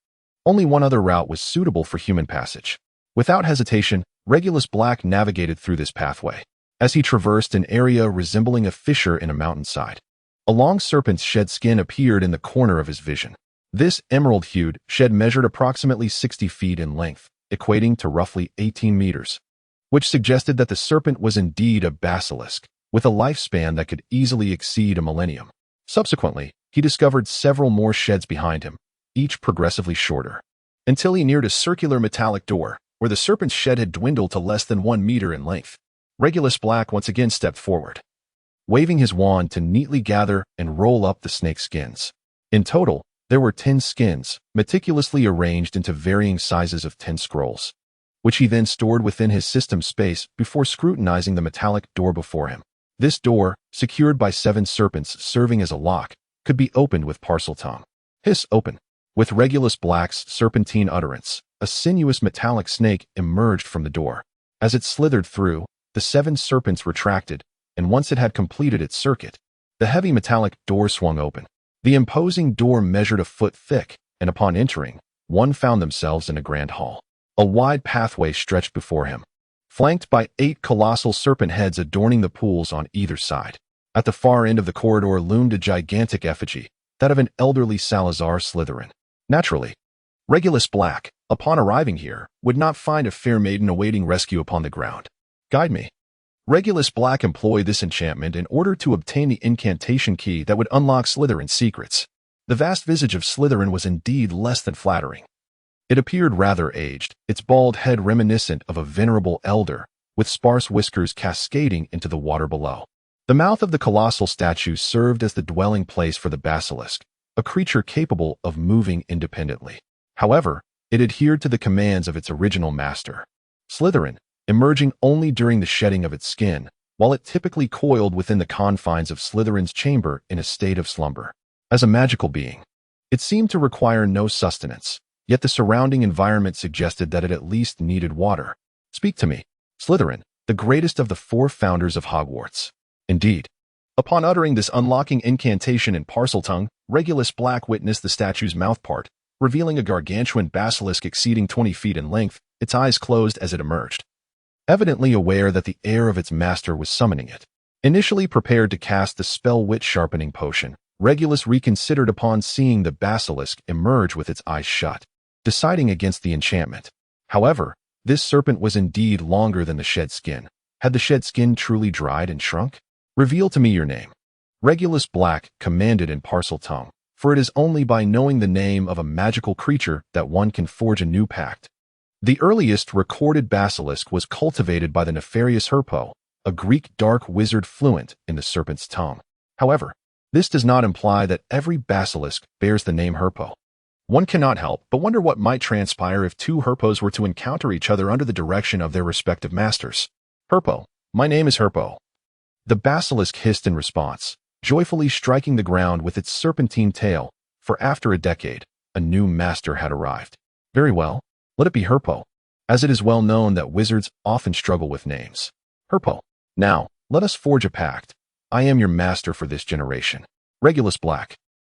only one other route was suitable for human passage. Without hesitation, Regulus Black navigated through this pathway. As he traversed an area resembling a fissure in a mountainside, a long serpent's shed skin appeared in the corner of his vision. This emerald-hued shed measured approximately 60 feet in length, equating to roughly 18 meters, which suggested that the serpent was indeed a basilisk, with a lifespan that could easily exceed a millennium. Subsequently, he discovered several more sheds behind him, each progressively shorter, until he neared a circular metallic door, where the serpent's shed had dwindled to less than 1 meter in length. Regulus Black once again stepped forward, waving his wand to neatly gather and roll up the snake skins. In total, there were 10 skins, meticulously arranged into varying sizes of 10 scrolls, which he then stored within his system space before scrutinizing the metallic door before him. This door, secured by 7 serpents serving as a lock, could be opened with Parseltongue. Hiss open. With Regulus Black's serpentine utterance, a sinuous metallic snake emerged from the door. As it slithered through, the 7 serpents retracted, and once it had completed its circuit, the heavy metallic door swung open. The imposing door measured a foot thick, and upon entering, one found themselves in a grand hall. A wide pathway stretched before him, flanked by 8 colossal serpent heads adorning the pools on either side. At the far end of the corridor loomed a gigantic effigy, that of an elderly Salazar Slytherin. Naturally, Regulus Black, upon arriving here, would not find a fair maiden awaiting rescue upon the ground. Guide me. Regulus Black employed this enchantment in order to obtain the incantation key that would unlock Slytherin's secrets. The vast visage of Slytherin was indeed less than flattering. It appeared rather aged, its bald head reminiscent of a venerable elder, with sparse whiskers cascading into the water below. The mouth of the colossal statue served as the dwelling place for the basilisk, a creature capable of moving independently. However, it adhered to the commands of its original master, Slytherin, emerging only during the shedding of its skin, while it typically coiled within the confines of Slytherin's chamber in a state of slumber. As a magical being, it seemed to require no sustenance, yet the surrounding environment suggested that it at least needed water. Speak to me, Slytherin, the greatest of the 4 founders of Hogwarts. Indeed. Upon uttering this unlocking incantation in Parseltongue, Regulus Black witnessed the statue's mouth part, revealing a gargantuan basilisk exceeding 20 feet in length, its eyes closed as it emerged. Evidently aware that the heir of its master was summoning it. Initially prepared to cast the spell wit-sharpening potion, Regulus reconsidered upon seeing the basilisk emerge with its eyes shut, deciding against the enchantment. However, this serpent was indeed longer than the shed skin. Had the shed skin truly dried and shrunk? Reveal to me your name. Regulus Black commanded in Parseltongue, for it is only by knowing the name of a magical creature that one can forge a new pact. The earliest recorded basilisk was cultivated by the nefarious Herpo, a Greek dark wizard fluent in the serpent's tongue. However, this does not imply that every basilisk bears the name Herpo. One cannot help but wonder what might transpire if 2 Herpos were to encounter each other under the direction of their respective masters. Herpo, my name is Herpo. The basilisk hissed in response, joyfully striking the ground with its serpentine tail, for after a decade, a new master had arrived. Very well, let it be Herpo, as it is well known that wizards often struggle with names. Herpo, now, let us forge a pact. I am your master for this generation. Regulus Black.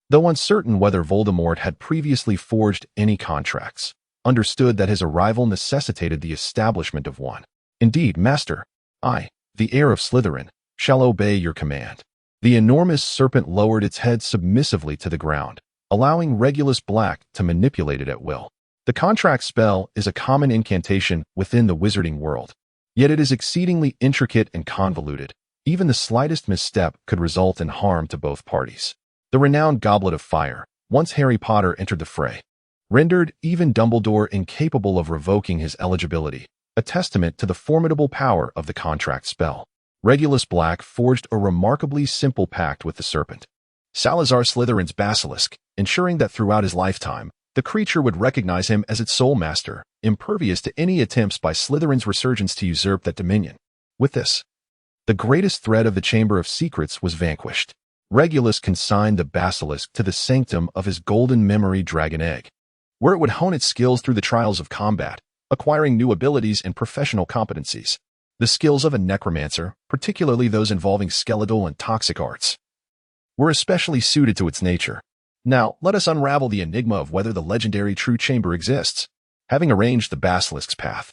Though uncertain whether Voldemort had previously forged any contracts, understood that his arrival necessitated the establishment of one. Indeed, master, I, the heir of Slytherin, shall obey your command. The enormous serpent lowered its head submissively to the ground, allowing Regulus Black to manipulate it at will. The contract spell is a common incantation within the wizarding world, yet it is exceedingly intricate and convoluted. Even the slightest misstep could result in harm to both parties. The renowned Goblet of Fire, once Harry Potter entered the fray, rendered even Dumbledore incapable of revoking his eligibility, a testament to the formidable power of the contract spell. Regulus Black forged a remarkably simple pact with the serpent, Salazar Slytherin's basilisk, ensuring that throughout his lifetime, the creature would recognize him as its sole master, impervious to any attempts by Slytherin's resurgence to usurp that dominion. With this, the greatest threat of the Chamber of Secrets was vanquished. Regulus consigned the basilisk to the sanctum of his golden memory dragon egg, where it would hone its skills through the trials of combat, acquiring new abilities and professional competencies. The skills of a necromancer, particularly those involving skeletal and toxic arts, were especially suited to its nature. Now, let us unravel the enigma of whether the legendary true chamber exists. Having arranged the basilisk's path,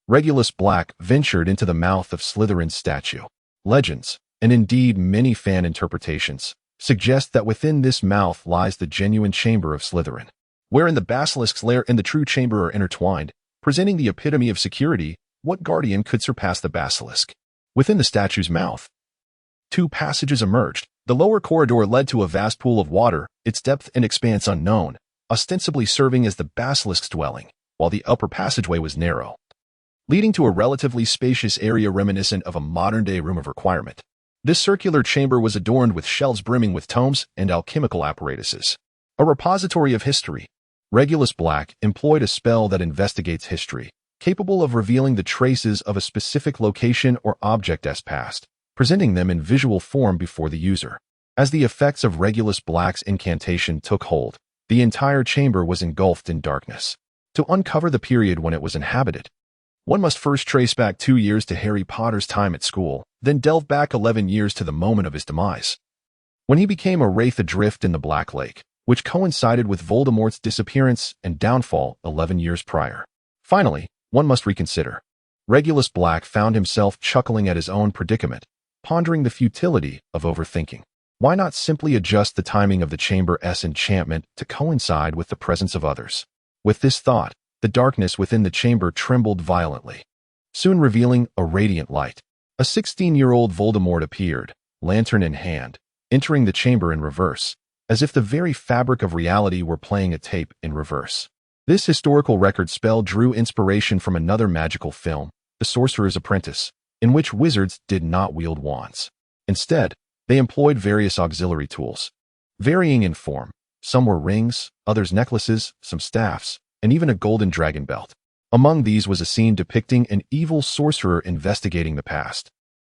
Regulus Black ventured into the mouth of Slytherin's statue. Legends, and indeed many fan interpretations, suggest that within this mouth lies the genuine chamber of Slytherin, wherein the basilisk's lair and the true chamber are intertwined, presenting the epitome of security. What guardian could surpass the basilisk? Within the statue's mouth, 2 passages emerged. The lower corridor led to a vast pool of water, its depth and expanse unknown, ostensibly serving as the basilisk's dwelling, while the upper passageway was narrow, leading to a relatively spacious area reminiscent of a modern-day room of requirement. This circular chamber was adorned with shelves brimming with tomes and alchemical apparatuses. A repository of history. Regulus Black employed a spell that investigates history, capable of revealing the traces of a specific location or object as past, presenting them in visual form before the user. As the effects of Regulus Black's incantation took hold, the entire chamber was engulfed in darkness. To uncover the period when it was inhabited, One must first trace back 2 years to Harry Potter's time at school, then delve back 11 years to the moment of his demise, when he became a wraith adrift in the Black Lake, which coincided with Voldemort's disappearance and downfall 11 years prior. Finally, one must reconsider. Regulus Black found himself chuckling at his own predicament, pondering the futility of overthinking. Why not simply adjust the timing of the chamber's enchantment to coincide with the presence of others? With this thought, the darkness within the chamber trembled violently, soon revealing a radiant light. A 16-year-old Voldemort appeared, lantern in hand, entering the chamber in reverse, as if the very fabric of reality were playing a tape in reverse. This historical record spell drew inspiration from another magical film, The Sorcerer's Apprentice, in which wizards did not wield wands. Instead, they employed various auxiliary tools, varying in form. Some were rings, others necklaces, some staffs, and even a golden dragon belt. Among these was a scene depicting an evil sorcerer investigating the past.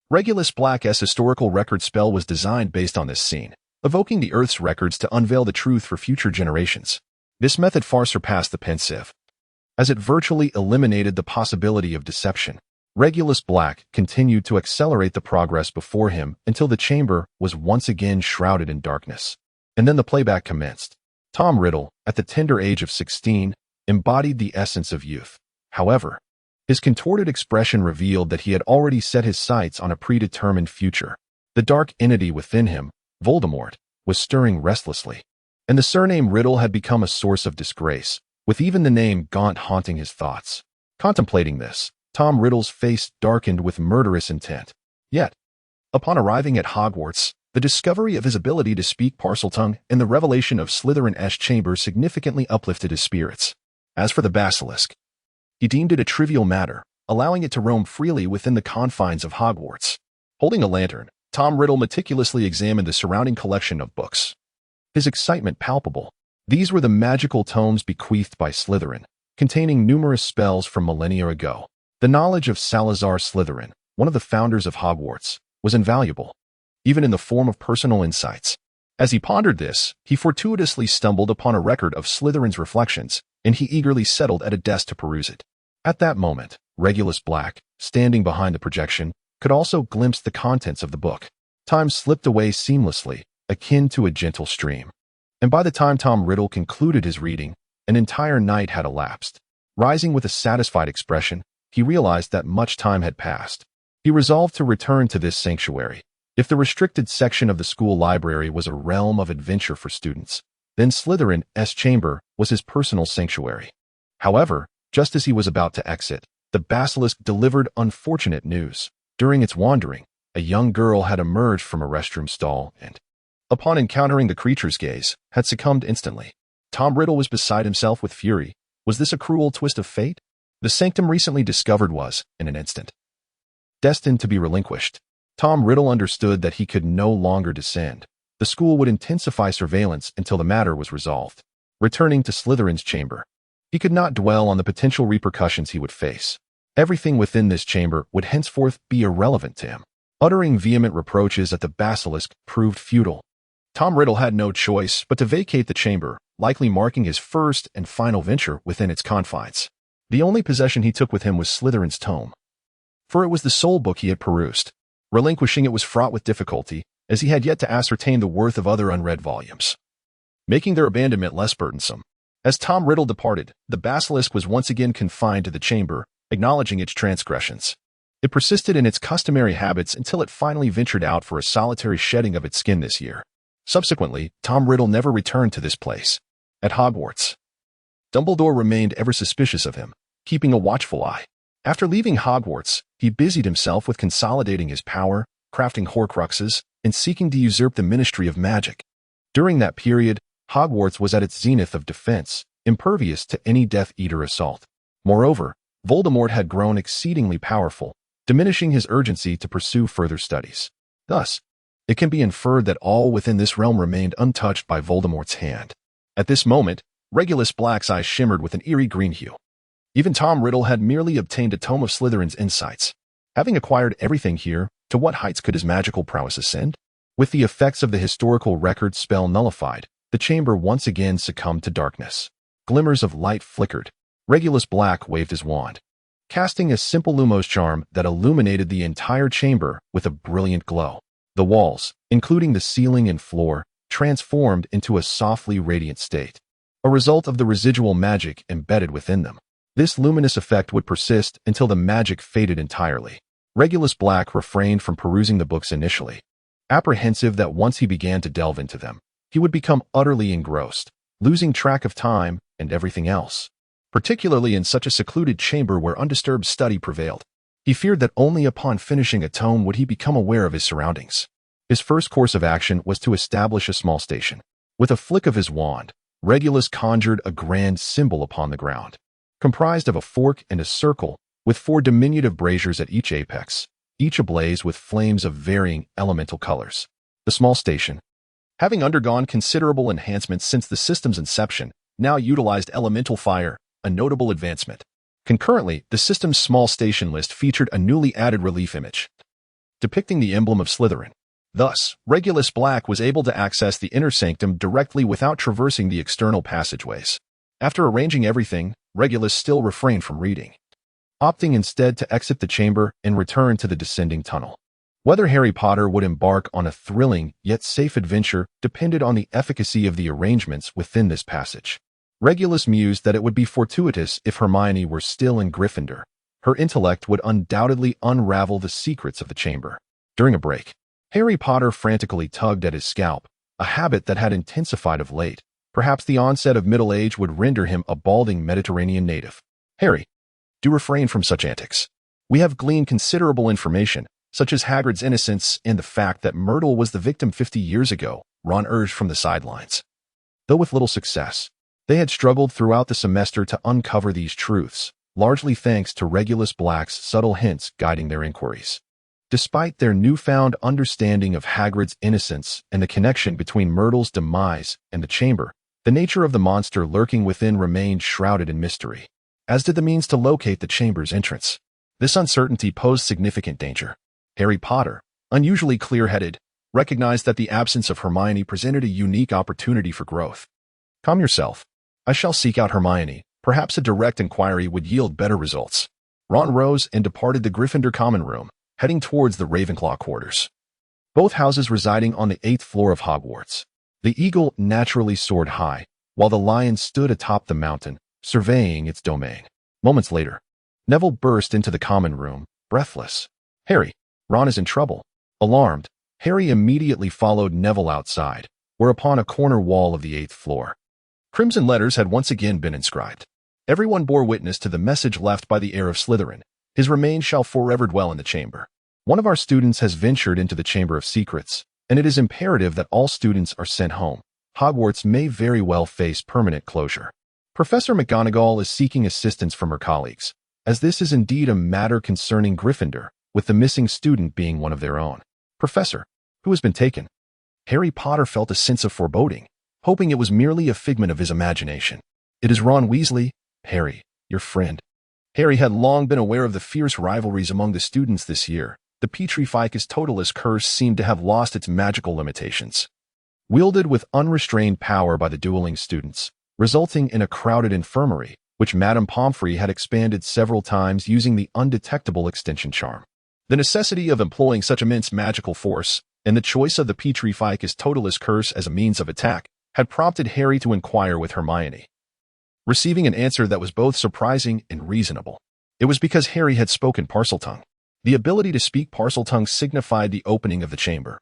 Regulus Black's historical record spell was designed based on this scene, evoking the Earth's records to unveil the truth for future generations. This method far surpassed the pensive, as it virtually eliminated the possibility of deception. Regulus Black continued to accelerate the progress before him until the chamber was once again shrouded in darkness. And then the playback commenced. Tom Riddle, at the tender age of 16, embodied the essence of youth. However, his contorted expression revealed that he had already set his sights on a predetermined future. The dark entity within him, Voldemort, was stirring restlessly, and the surname Riddle had become a source of disgrace, with even the name Gaunt haunting his thoughts. Contemplating this, Tom Riddle's face darkened with murderous intent. Yet, upon arriving at Hogwarts, the discovery of his ability to speak Parseltongue and the revelation of Slytherin's chamber significantly uplifted his spirits. As for the basilisk, he deemed it a trivial matter, allowing it to roam freely within the confines of Hogwarts. Holding a lantern, Tom Riddle meticulously examined the surrounding collection of books, his excitement palpable. These were the magical tomes bequeathed by Slytherin, containing numerous spells from millennia ago. The knowledge of Salazar Slytherin, one of the founders of Hogwarts, was invaluable, even in the form of personal insights. As he pondered this, he fortuitously stumbled upon a record of Slytherin's reflections, and he eagerly settled at a desk to peruse it. At that moment, Regulus Black, standing behind the projection, could also glimpse the contents of the book. Time slipped away seamlessly, akin to a gentle stream. And by the time Tom Riddle concluded his reading, an entire night had elapsed. Rising with a satisfied expression, he realized that much time had passed. He resolved to return to this sanctuary. If the restricted section of the school library was a realm of adventure for students, then Slytherin's chamber was his personal sanctuary. However, just as he was about to exit, the basilisk delivered unfortunate news. During its wandering, a young girl had emerged from a restroom stall and, upon encountering the creature's gaze, had succumbed instantly. Tom Riddle was beside himself with fury. Was this a cruel twist of fate? The sanctum recently discovered was, in an instant, destined to be relinquished. Tom Riddle understood that he could no longer descend. The school would intensify surveillance until the matter was resolved. Returning to Slytherin's chamber, he could not dwell on the potential repercussions he would face. Everything within this chamber would henceforth be irrelevant to him. Uttering vehement reproaches at the basilisk proved futile. Tom Riddle had no choice but to vacate the chamber, likely marking his first and final venture within its confines. The only possession he took with him was Slytherin's tome, for it was the sole book he had perused. Relinquishing it was fraught with difficulty, as he had yet to ascertain the worth of other unread volumes, making their abandonment less burdensome. As Tom Riddle departed, the basilisk was once again confined to the chamber, acknowledging its transgressions. It persisted in its customary habits until it finally ventured out for a solitary shedding of its skin this year. Subsequently, Tom Riddle never returned to this place. At Hogwarts, Dumbledore remained ever suspicious of him, keeping a watchful eye. After leaving Hogwarts, he busied himself with consolidating his power, crafting Horcruxes, and seeking to usurp the Ministry of Magic. During that period, Hogwarts was at its zenith of defense, impervious to any Death Eater assault. Moreover, Voldemort had grown exceedingly powerful, diminishing his urgency to pursue further studies. Thus, it can be inferred that all within this realm remained untouched by Voldemort's hand. At this moment, Regulus Black's eyes shimmered with an eerie green hue. Even Tom Riddle had merely obtained a tome of Slytherin's insights. Having acquired everything here, to what heights could his magical prowess ascend? With the effects of the historical record spell nullified, the chamber once again succumbed to darkness. Glimmers of light flickered. Regulus Black waved his wand, casting a simple Lumos charm that illuminated the entire chamber with a brilliant glow. The walls, including the ceiling and floor, transformed into a softly radiant state, a result of the residual magic embedded within them. This luminous effect would persist until the magic faded entirely. Regulus Black refrained from perusing the books initially, apprehensive that once he began to delve into them, he would become utterly engrossed, losing track of time and everything else, particularly in such a secluded chamber where undisturbed study prevailed. He feared that only upon finishing a tome would he become aware of his surroundings. His first course of action was to establish a small station. With a flick of his wand, Regulus conjured a grand symbol upon the ground, comprised of a fork and a circle, with 4 diminutive braziers at each apex, each ablaze with flames of varying elemental colors. The small station, having undergone considerable enhancements since the system's inception, now utilized elemental fire, a notable advancement. Concurrently, the system's small station list featured a newly added relief image, depicting the emblem of Slytherin. Thus, Regulus Black was able to access the inner sanctum directly without traversing the external passageways. After arranging everything, Regulus still refrained from reading, opting instead to exit the chamber and return to the descending tunnel. Whether Harry Potter would embark on a thrilling yet safe adventure depended on the efficacy of the arrangements within this passage. Regulus mused that it would be fortuitous if Hermione were still in Gryffindor. Her intellect would undoubtedly unravel the secrets of the chamber. During a break, Harry Potter frantically tugged at his scalp, a habit that had intensified of late. Perhaps the onset of middle age would render him a balding Mediterranean native. Harry, do refrain from such antics. We have gleaned considerable information, such as Hagrid's innocence and the fact that Myrtle was the victim 50 years ago, Ron urged from the sidelines. Though with little success, they had struggled throughout the semester to uncover these truths, largely thanks to Regulus Black's subtle hints guiding their inquiries. Despite their newfound understanding of Hagrid's innocence and the connection between Myrtle's demise and the chamber, the nature of the monster lurking within remained shrouded in mystery, as did the means to locate the chamber's entrance. This uncertainty posed significant danger. Harry Potter, unusually clear-headed, recognized that the absence of Hermione presented a unique opportunity for growth. Calm yourself. I shall seek out Hermione. Perhaps a direct inquiry would yield better results. Ron rose and departed the Gryffindor common room, heading towards the Ravenclaw quarters, both houses residing on the 8th floor of Hogwarts. The eagle naturally soared high, while the lion stood atop the mountain, surveying its domain. Moments later, Neville burst into the common room, breathless. Harry, Ron is in trouble. Alarmed, Harry immediately followed Neville outside, whereupon a corner wall of the 8th floor. Crimson letters had once again been inscribed. Everyone bore witness to the message left by the heir of Slytherin. His remains shall forever dwell in the chamber. One of our students has ventured into the Chamber of Secrets, and it is imperative that all students are sent home. Hogwarts may very well face permanent closure. Professor McGonagall is seeking assistance from her colleagues, as this is indeed a matter concerning Gryffindor, with the missing student being one of their own. Professor, who has been taken? Harry Potter felt a sense of foreboding, hoping it was merely a figment of his imagination. It is Ron Weasley, Harry, your friend. Harry had long been aware of the fierce rivalries among the students this year. The Petrificus Totalis curse seemed to have lost its magical limitations. Wielded with unrestrained power by the dueling students, resulting in a crowded infirmary, which Madame Pomfrey had expanded several times using the undetectable extension charm. The necessity of employing such immense magical force, and the choice of the Petrificus Totalis curse as a means of attack, had prompted Harry to inquire with Hermione, receiving an answer that was both surprising and reasonable. It was because Harry had spoken Parseltongue. The ability to speak Parseltongue signified the opening of the chamber,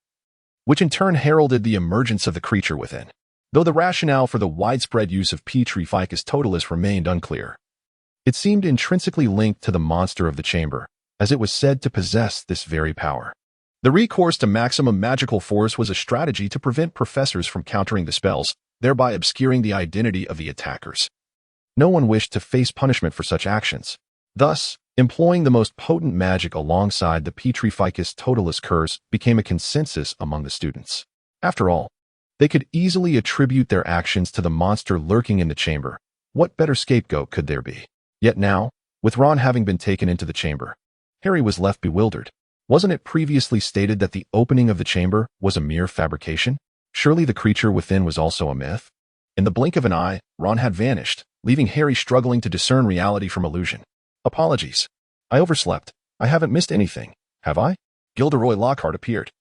which in turn heralded the emergence of the creature within. Though the rationale for the widespread use of Petrificus Totalis remained unclear, it seemed intrinsically linked to the monster of the chamber, as it was said to possess this very power. The recourse to maximum magical force was a strategy to prevent professors from countering the spells, thereby obscuring the identity of the attackers. No one wished to face punishment for such actions. Thus, employing the most potent magic alongside the Petrificus Totalis curse became a consensus among the students. After all, they could easily attribute their actions to the monster lurking in the chamber. What better scapegoat could there be? Yet now, with Ron having been taken into the chamber, Harry was left bewildered. Wasn't it previously stated that the opening of the chamber was a mere fabrication? Surely the creature within was also a myth? In the blink of an eye, Ron had vanished, leaving Harry struggling to discern reality from illusion. Apologies. I overslept. I haven't missed anything, have I? Gilderoy Lockhart appeared,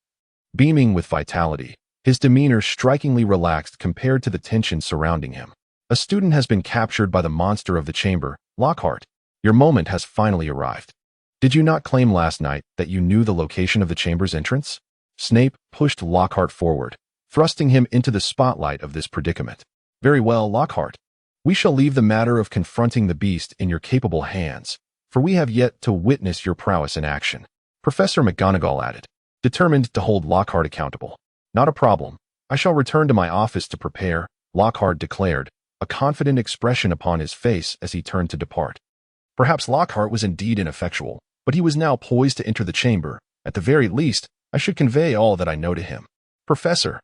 beaming with vitality, his demeanor strikingly relaxed compared to the tension surrounding him. A student has been captured by the monster of the chamber. Lockhart, your moment has finally arrived. Did you not claim last night that you knew the location of the chamber's entrance? Snape pushed Lockhart forward, thrusting him into the spotlight of this predicament. Very well, Lockhart. We shall leave the matter of confronting the beast in your capable hands, for we have yet to witness your prowess in action. Professor McGonagall added, determined to hold Lockhart accountable. Not a problem. I shall return to my office to prepare, Lockhart declared, a confident expression upon his face as he turned to depart. Perhaps Lockhart was indeed ineffectual, but he was now poised to enter the chamber. At the very least, I should convey all that I know to him. Professor,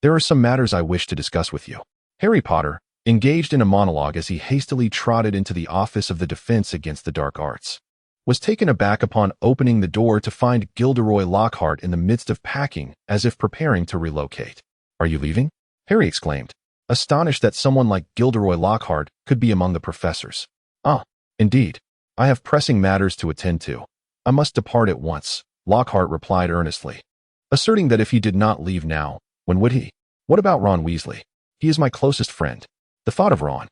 there are some matters I wish to discuss with you. Harry Potter, engaged in a monologue as he hastily trotted into the Office of the Defense Against the Dark Arts, was taken aback upon opening the door to find Gilderoy Lockhart in the midst of packing, as if preparing to relocate. Are you leaving? Harry exclaimed, astonished that someone like Gilderoy Lockhart could be among the professors. Ah, indeed. I have pressing matters to attend to. I must depart at once, Lockhart replied earnestly, asserting that if he did not leave now, when would he? What about Ron Weasley? He is my closest friend. The thought of Ron,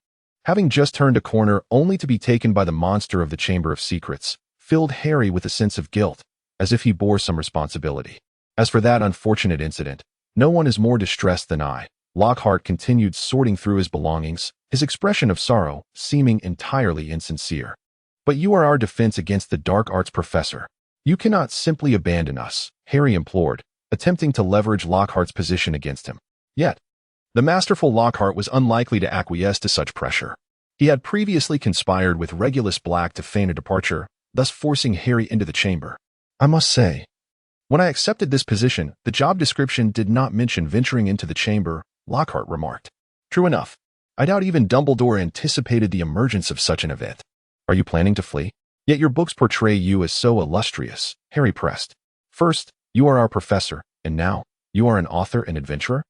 having just turned a corner only to be taken by the monster of the Chamber of Secrets, filled Harry with a sense of guilt, as if he bore some responsibility. As for that unfortunate incident, no one is more distressed than I. Lockhart continued sorting through his belongings, his expression of sorrow seeming entirely insincere. But you are our defense against the dark arts, Professor. You cannot simply abandon us, Harry implored, attempting to leverage Lockhart's position against him. Yet, the masterful Lockhart was unlikely to acquiesce to such pressure. He had previously conspired with Regulus Black to feign a departure, thus forcing Harry into the chamber. I must say, when I accepted this position, the job description did not mention venturing into the chamber, Lockhart remarked. True enough. I doubt even Dumbledore anticipated the emergence of such an event. Are you planning to flee? Yet your books portray you as so illustrious, Harry pressed. First, you are our professor, and now, you are an author and adventurer?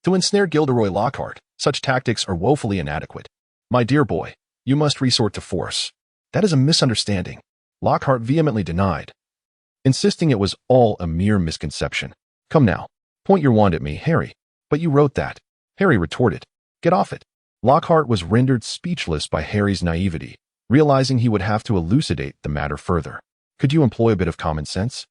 To ensnare Gilderoy Lockhart, such tactics are woefully inadequate. My dear boy, you must resort to force. That is a misunderstanding, Lockhart vehemently denied, insisting it was all a mere misconception. Come now, point your wand at me, Harry. But you wrote that, Harry retorted. Get off it. Lockhart was rendered speechless by Harry's naivety, realizing he would have to elucidate the matter further. Could you employ a bit of common sense?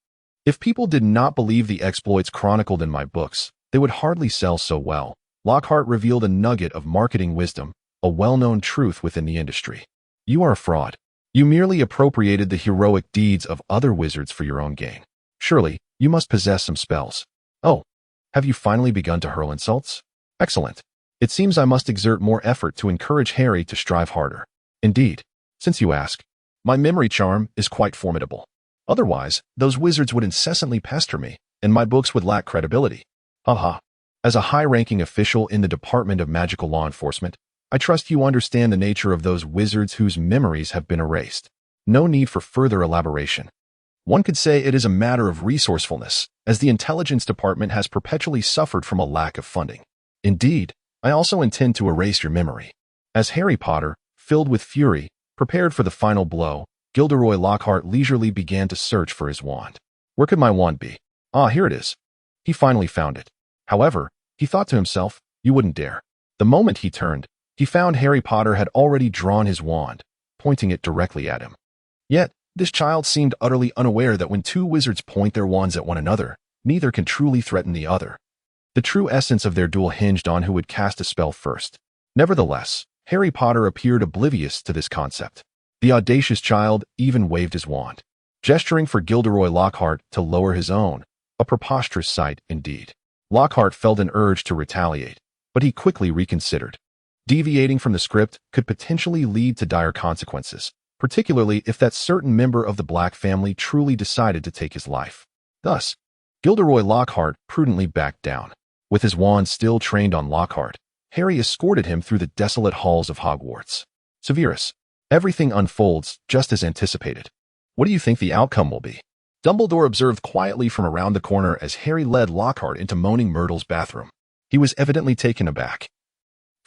If people did not believe the exploits chronicled in my books, they would hardly sell so well. Lockhart revealed a nugget of marketing wisdom, a well-known truth within the industry. You are a fraud. You merely appropriated the heroic deeds of other wizards for your own gain. Surely, you must possess some spells. Oh, have you finally begun to hurl insults? Excellent. It seems I must exert more effort to encourage Harry to strive harder. Indeed, since you ask, my memory charm is quite formidable. Otherwise, those wizards would incessantly pester me, and my books would lack credibility. Haha. As a high-ranking official in the Department of Magical Law Enforcement, I trust you understand the nature of those wizards whose memories have been erased. No need for further elaboration. One could say it is a matter of resourcefulness, as the Intelligence Department has perpetually suffered from a lack of funding. Indeed, I also intend to erase your memory. As Harry Potter, filled with fury, prepared for the final blow, Gilderoy Lockhart leisurely began to search for his wand. Where could my wand be? Ah, here it is. He finally found it. However, he thought to himself, you wouldn't dare. The moment he turned, he found Harry Potter had already drawn his wand, pointing it directly at him. Yet, this child seemed utterly unaware that when two wizards point their wands at one another, neither can truly threaten the other. The true essence of their duel hinged on who would cast a spell first. Nevertheless, Harry Potter appeared oblivious to this concept. The audacious child even waved his wand, gesturing for Gilderoy Lockhart to lower his own, a preposterous sight indeed. Lockhart felt an urge to retaliate, but he quickly reconsidered. Deviating from the script could potentially lead to dire consequences, particularly if that certain member of the Black family truly decided to take his life. Thus, Gilderoy Lockhart prudently backed down. With his wand still trained on Lockhart, Harry escorted him through the desolate halls of Hogwarts. Severus, everything unfolds just as anticipated. What do you think the outcome will be? Dumbledore observed quietly from around the corner as Harry led Lockhart into Moaning Myrtle's bathroom. He was evidently taken aback,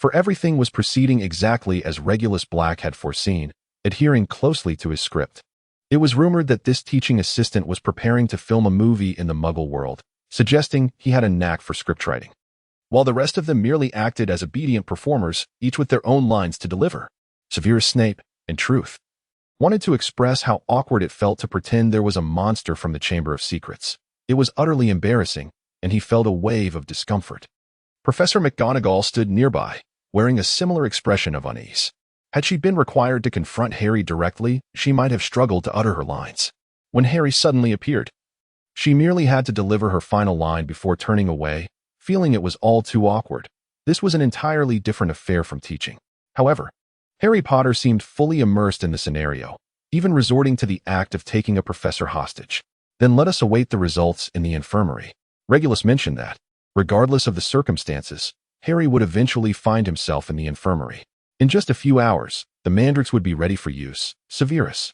for everything was proceeding exactly as Regulus Black had foreseen, adhering closely to his script. It was rumored that this teaching assistant was preparing to film a movie in the Muggle world, suggesting he had a knack for scriptwriting, while the rest of them merely acted as obedient performers, each with their own lines to deliver. Severus Snape, in truth, wanted to express how awkward it felt to pretend there was a monster from the Chamber of Secrets. It was utterly embarrassing, and he felt a wave of discomfort. Professor McGonagall stood nearby, wearing a similar expression of unease. Had she been required to confront Harry directly, she might have struggled to utter her lines. When Harry suddenly appeared, she merely had to deliver her final line before turning away, feeling it was all too awkward. This was an entirely different affair from teaching. However, Harry Potter seemed fully immersed in the scenario, even resorting to the act of taking a professor hostage. Then let us await the results in the infirmary. Regulus mentioned that, regardless of the circumstances, Harry would eventually find himself in the infirmary. In just a few hours, the mandrakes would be ready for use. Severus,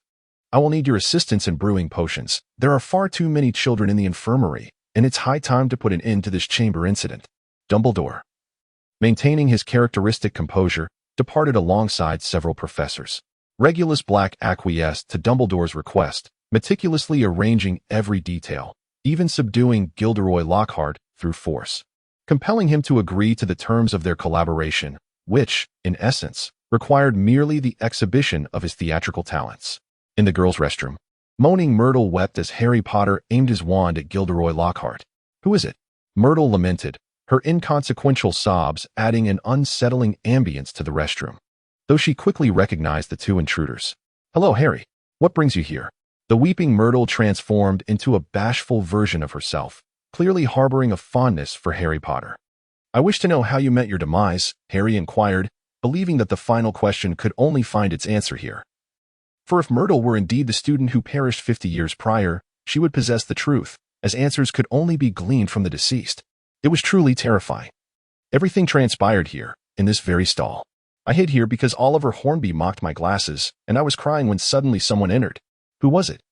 I will need your assistance in brewing potions. There are far too many children in the infirmary, and it's high time to put an end to this chamber incident. Dumbledore, maintaining his characteristic composure, departed alongside several professors. Regulus Black acquiesced to Dumbledore's request, meticulously arranging every detail, even subduing Gilderoy Lockhart through force, compelling him to agree to the terms of their collaboration, which, in essence, required merely the exhibition of his theatrical talents. In the girls' restroom, moaning Myrtle wept as Harry Potter aimed his wand at Gilderoy Lockhart. Who is it? Myrtle lamented, her inconsequential sobs adding an unsettling ambience to the restroom, though she quickly recognized the two intruders. Hello, Harry. What brings you here? The weeping Myrtle transformed into a bashful version of herself, clearly harboring a fondness for Harry Potter. I wish to know how you met your demise, Harry inquired, believing that the final question could only find its answer here. For if Myrtle were indeed the student who perished 50 years prior, she would possess the truth, as answers could only be gleaned from the deceased. It was truly terrifying. Everything transpired here, in this very stall. I hid here because Oliver Hornby mocked my glasses, and I was crying when suddenly someone entered. Who was it?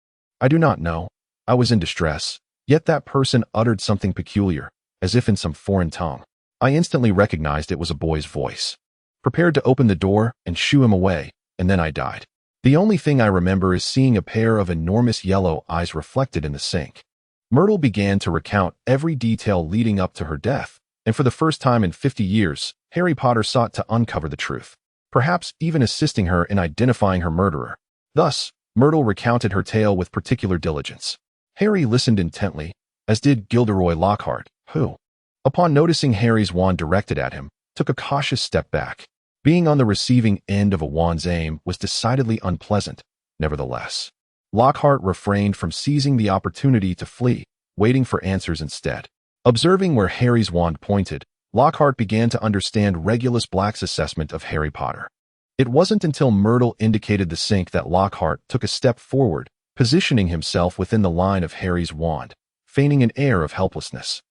I do not know. I was in distress, yet that person uttered something peculiar, as if in some foreign tongue. I instantly recognized it was a boy's voice. Prepared to open the door and shoo him away, and then I died. The only thing I remember is seeing a pair of enormous yellow eyes reflected in the sink. Myrtle began to recount every detail leading up to her death, and for the first time in 50 years, Harry Potter sought to uncover the truth, perhaps even assisting her in identifying her murderer. Thus, Myrtle recounted her tale with particular diligence. Harry listened intently, as did Gilderoy Lockhart, who, upon noticing Harry's wand directed at him, took a cautious step back. Being on the receiving end of a wand's aim was decidedly unpleasant. Nevertheless, Lockhart refrained from seizing the opportunity to flee, waiting for answers instead. Observing where Harry's wand pointed, Lockhart began to understand Regulus Black's assessment of Harry Potter. It wasn't until Myrtle indicated the sink that Lockhart took a step forward, positioning himself within the line of Harry's wand, feigning an air of helplessness.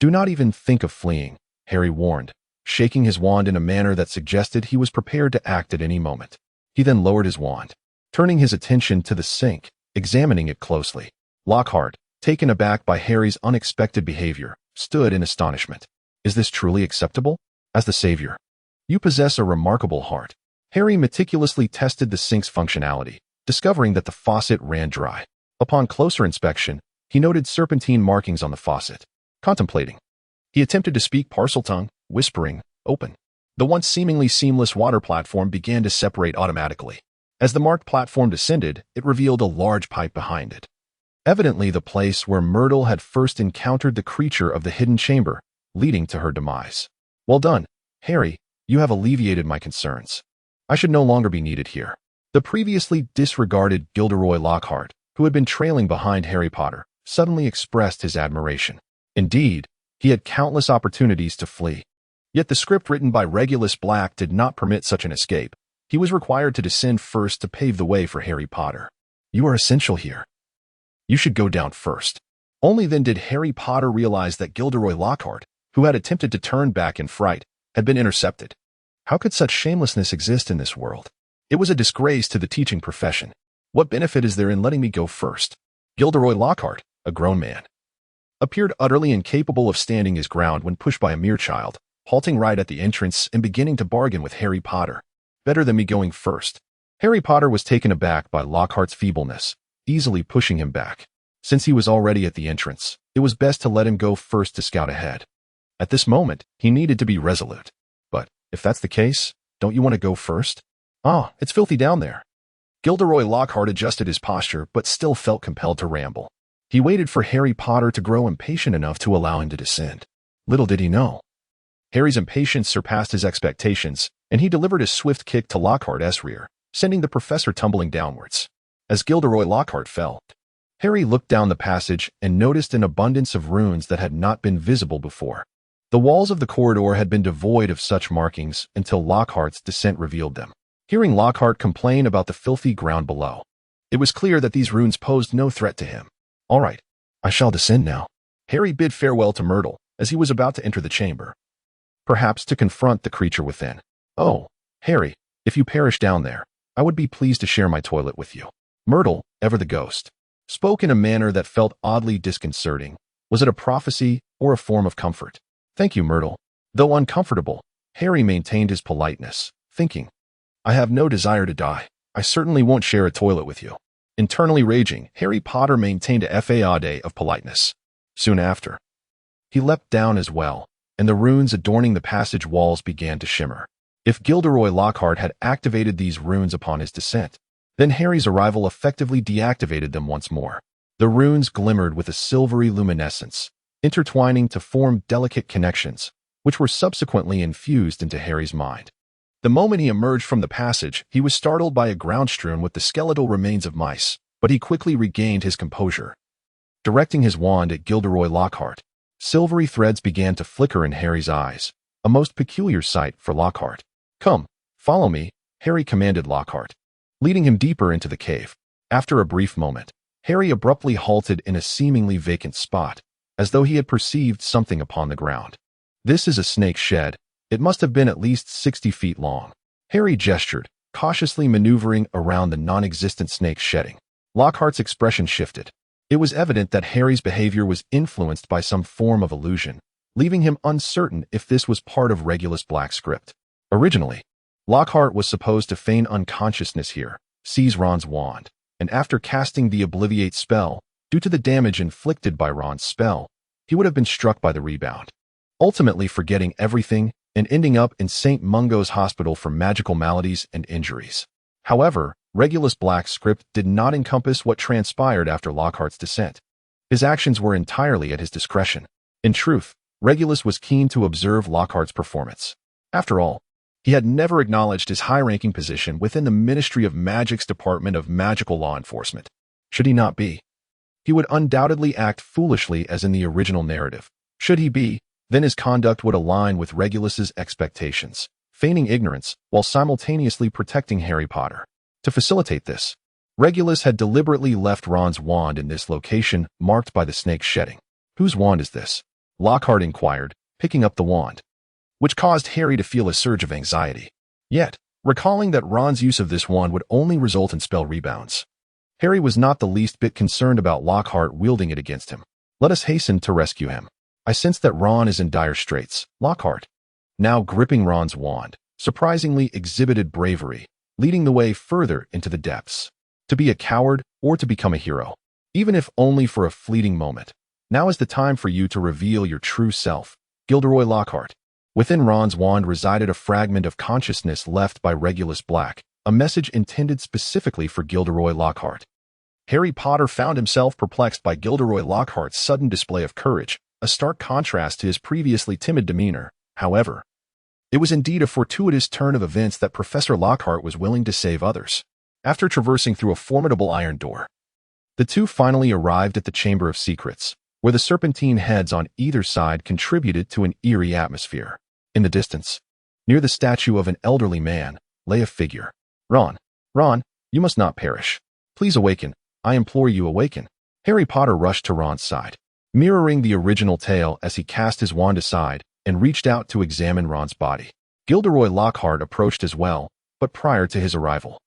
Do not even think of fleeing, Harry warned, shaking his wand in a manner that suggested he was prepared to act at any moment. He then lowered his wand, turning his attention to the sink, examining it closely. Lockhart, taken aback by Harry's unexpected behavior, stood in astonishment. Is this truly acceptable? As the savior, you possess a remarkable heart. Harry meticulously tested the sink's functionality, discovering that the faucet ran dry. Upon closer inspection, he noted serpentine markings on the faucet. Contemplating, he attempted to speak Parseltongue, whispering, "Open." The once seemingly seamless water platform began to separate automatically. As the marked platform descended, it revealed a large pipe behind it. Evidently the place where Myrtle had first encountered the creature of the hidden chamber, leading to her demise. Well done, Harry, you have alleviated my concerns. I should no longer be needed here. The previously disregarded Gilderoy Lockhart, who had been trailing behind Harry Potter, suddenly expressed his admiration. Indeed, he had countless opportunities to flee. Yet the script written by Regulus Black did not permit such an escape. He was required to descend first to pave the way for Harry Potter. You are essential here. You should go down first. Only then did Harry Potter realize that Gilderoy Lockhart, who had attempted to turn back in fright, had been intercepted. How could such shamelessness exist in this world? It was a disgrace to the teaching profession. What benefit is there in letting me go first? Gilderoy Lockhart, a grown man, appeared utterly incapable of standing his ground when pushed by a mere child, halting right at the entrance and beginning to bargain with Harry Potter. Better than me going first. Harry Potter was taken aback by Lockhart's feebleness, easily pushing him back. Since he was already at the entrance, it was best to let him go first to scout ahead. At this moment, he needed to be resolute. But, if that's the case, don't you want to go first? Ah, it's filthy down there. Gilderoy Lockhart adjusted his posture but still felt compelled to ramble. He waited for Harry Potter to grow impatient enough to allow him to descend. Little did he know. Harry's impatience surpassed his expectations, and he delivered a swift kick to Lockhart's rear, sending the professor tumbling downwards. As Gilderoy Lockhart fell, Harry looked down the passage and noticed an abundance of runes that had not been visible before. The walls of the corridor had been devoid of such markings until Lockhart's descent revealed them. Hearing Lockhart complain about the filthy ground below, it was clear that these runes posed no threat to him. All right, I shall descend now. Harry bid farewell to Myrtle as he was about to enter the chamber, perhaps to confront the creature within. Oh, Harry, if you perish down there, I would be pleased to share my toilet with you. Myrtle, ever the ghost, spoke in a manner that felt oddly disconcerting. Was it a prophecy or a form of comfort? Thank you, Myrtle. Though uncomfortable, Harry maintained his politeness, thinking, I have no desire to die. I certainly won't share a toilet with you. Internally raging, Harry Potter maintained a facade of politeness. Soon after, he leapt down as well, and the runes adorning the passage walls began to shimmer. If Gilderoy Lockhart had activated these runes upon his descent, then Harry's arrival effectively deactivated them once more. The runes glimmered with a silvery luminescence, intertwining to form delicate connections, which were subsequently infused into Harry's mind. The moment he emerged from the passage, he was startled by a ground strewn with the skeletal remains of mice, but he quickly regained his composure. Directing his wand at Gilderoy Lockhart, silvery threads began to flicker in Harry's eyes, a most peculiar sight for Lockhart. Come, follow me, Harry commanded Lockhart, leading him deeper into the cave. After a brief moment, Harry abruptly halted in a seemingly vacant spot, as though he had perceived something upon the ground. This is a snake shed. It must have been at least 60 feet long. Harry gestured, cautiously maneuvering around the non-existent snake's shedding. Lockhart's expression shifted. It was evident that Harry's behavior was influenced by some form of illusion, leaving him uncertain if this was part of Regulus Black's script. Originally, Lockhart was supposed to feign unconsciousness here, seize Ron's wand, and after casting the Obliviate spell, due to the damage inflicted by Ron's spell, he would have been struck by the rebound, ultimately forgetting everything and ending up in St. Mungo's Hospital for Magical Maladies and Injuries. However, Regulus Black's script did not encompass what transpired after Lockhart's descent. His actions were entirely at his discretion. In truth, Regulus was keen to observe Lockhart's performance. After all, he had never acknowledged his high-ranking position within the Ministry of Magic's Department of Magical Law Enforcement. Should he not be? He would undoubtedly act foolishly as in the original narrative. Should he be, then his conduct would align with Regulus's expectations, feigning ignorance while simultaneously protecting Harry Potter. To facilitate this, Regulus had deliberately left Ron's wand in this location marked by the snake's shedding. Whose wand is this? Lockhart inquired, picking up the wand, which caused Harry to feel a surge of anxiety. Yet, recalling that Ron's use of this wand would only result in spell rebounds, Harry was not the least bit concerned about Lockhart wielding it against him. Let us hasten to rescue him. I sense that Ron is in dire straits. Lockhart, now gripping Ron's wand, surprisingly exhibited bravery, leading the way further into the depths. To be a coward or to become a hero, even if only for a fleeting moment. Now is the time for you to reveal your true self, Gilderoy Lockhart. Within Ron's wand resided a fragment of consciousness left by Regulus Black, a message intended specifically for Gilderoy Lockhart. Harry Potter found himself perplexed by Gilderoy Lockhart's sudden display of courage, a stark contrast to his previously timid demeanor. However, it was indeed a fortuitous turn of events that Professor Lockhart was willing to save others. After traversing through a formidable iron door, the two finally arrived at the Chamber of Secrets, where the serpentine heads on either side contributed to an eerie atmosphere. In the distance, near the statue of an elderly man, lay a figure. Ron, you must not perish. Please awaken. I implore you, awaken. Harry Potter rushed to Ron's side, mirroring the original tale as he cast his wand aside and reached out to examine Ron's body. Gilderoy Lockhart approached as well, but prior to his arrival,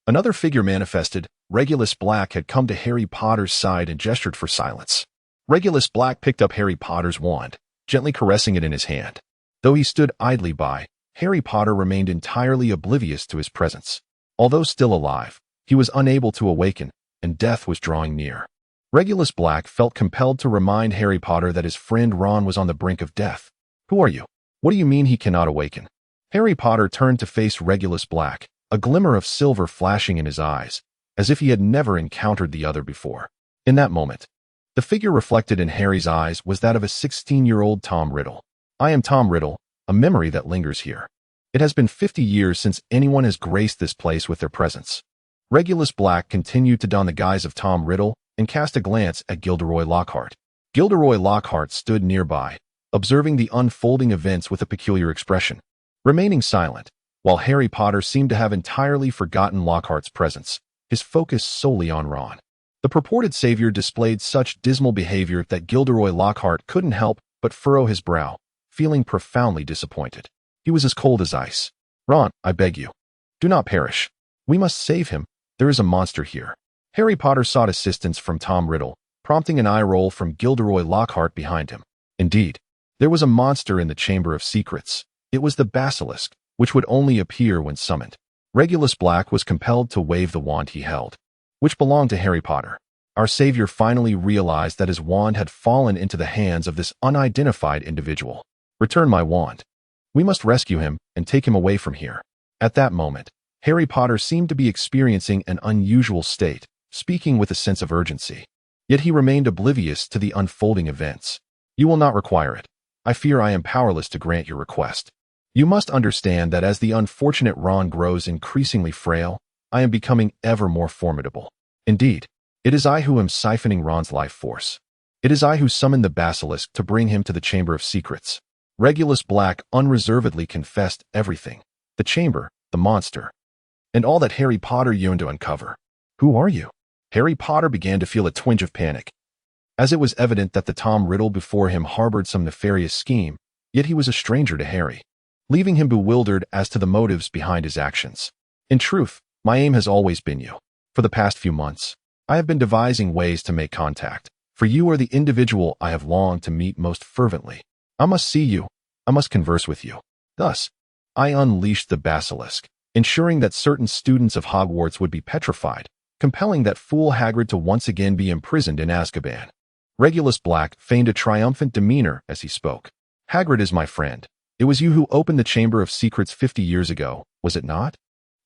another figure manifested. Regulus Black had come to Harry Potter's side and gestured for silence. Regulus Black picked up Harry Potter's wand, gently caressing it in his hand. Though he stood idly by, Harry Potter remained entirely oblivious to his presence. Although still alive, he was unable to awaken, and death was drawing near. Regulus Black felt compelled to remind Harry Potter that his friend Ron was on the brink of death. "Who are you? What do you mean he cannot awaken?" Harry Potter turned to face Regulus Black, a glimmer of silver flashing in his eyes, as if he had never encountered the other before. In that moment, the figure reflected in Harry's eyes was that of a 16-year-old Tom Riddle. "I am Tom Riddle, a memory that lingers here. It has been 50 years since anyone has graced this place with their presence." Regulus Black continued to don the guise of Tom Riddle and cast a glance at Gilderoy Lockhart. Gilderoy Lockhart stood nearby, observing the unfolding events with a peculiar expression, remaining silent, while Harry Potter seemed to have entirely forgotten Lockhart's presence, his focus solely on Ron. The purported savior displayed such dismal behavior that Gilderoy Lockhart couldn't help but furrow his brow, feeling profoundly disappointed. He was as cold as ice. "Ron, I beg you, do not perish. We must save him. There is a monster here." Harry Potter sought assistance from Tom Riddle, prompting an eye roll from Gilderoy Lockhart behind him. Indeed, there was a monster in the Chamber of Secrets. It was the basilisk, which would only appear when summoned. Regulus Black was compelled to wave the wand he held, which belonged to Harry Potter. Our savior finally realized that his wand had fallen into the hands of this unidentified individual. "Return my wand. We must rescue him and take him away from here." At that moment, Harry Potter seemed to be experiencing an unusual state, speaking with a sense of urgency. Yet he remained oblivious to the unfolding events. "You will not require it. I fear I am powerless to grant your request. You must understand that as the unfortunate Ron grows increasingly frail, I am becoming ever more formidable. Indeed, it is I who am siphoning Ron's life force. It is I who summoned the basilisk to bring him to the Chamber of Secrets." Regulus Black unreservedly confessed everything: the chamber, the monster, and all that Harry Potter yearned to uncover. "Who are you?" Harry Potter began to feel a twinge of panic, as it was evident that the Tom Riddle before him harbored some nefarious scheme, yet he was a stranger to Harry, leaving him bewildered as to the motives behind his actions. "In truth, my aim has always been you. For the past few months, I have been devising ways to make contact, for you are the individual I have longed to meet most fervently. I must see you. I must converse with you." Thus, I unleashed the basilisk, ensuring that certain students of Hogwarts would be petrified, compelling that fool Hagrid to once again be imprisoned in Azkaban. Regulus Black feigned a triumphant demeanor as he spoke. "Hagrid is my friend. It was you who opened the Chamber of Secrets 50 years ago, was it not?"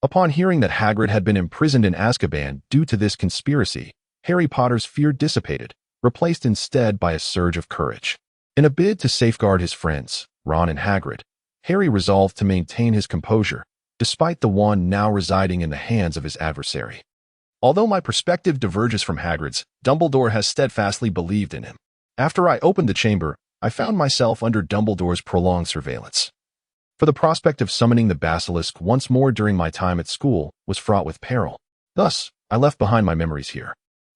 Upon hearing that Hagrid had been imprisoned in Azkaban due to this conspiracy, Harry Potter's fear dissipated, replaced instead by a surge of courage. In a bid to safeguard his friends, Ron and Hagrid, Harry resolved to maintain his composure, despite the wand now residing in the hands of his adversary. "Although my perspective diverges from Hagrid's, Dumbledore has steadfastly believed in him. After I opened the chamber, I found myself under Dumbledore's prolonged surveillance. For the prospect of summoning the basilisk once more during my time at school was fraught with peril. Thus, I left behind my memories here,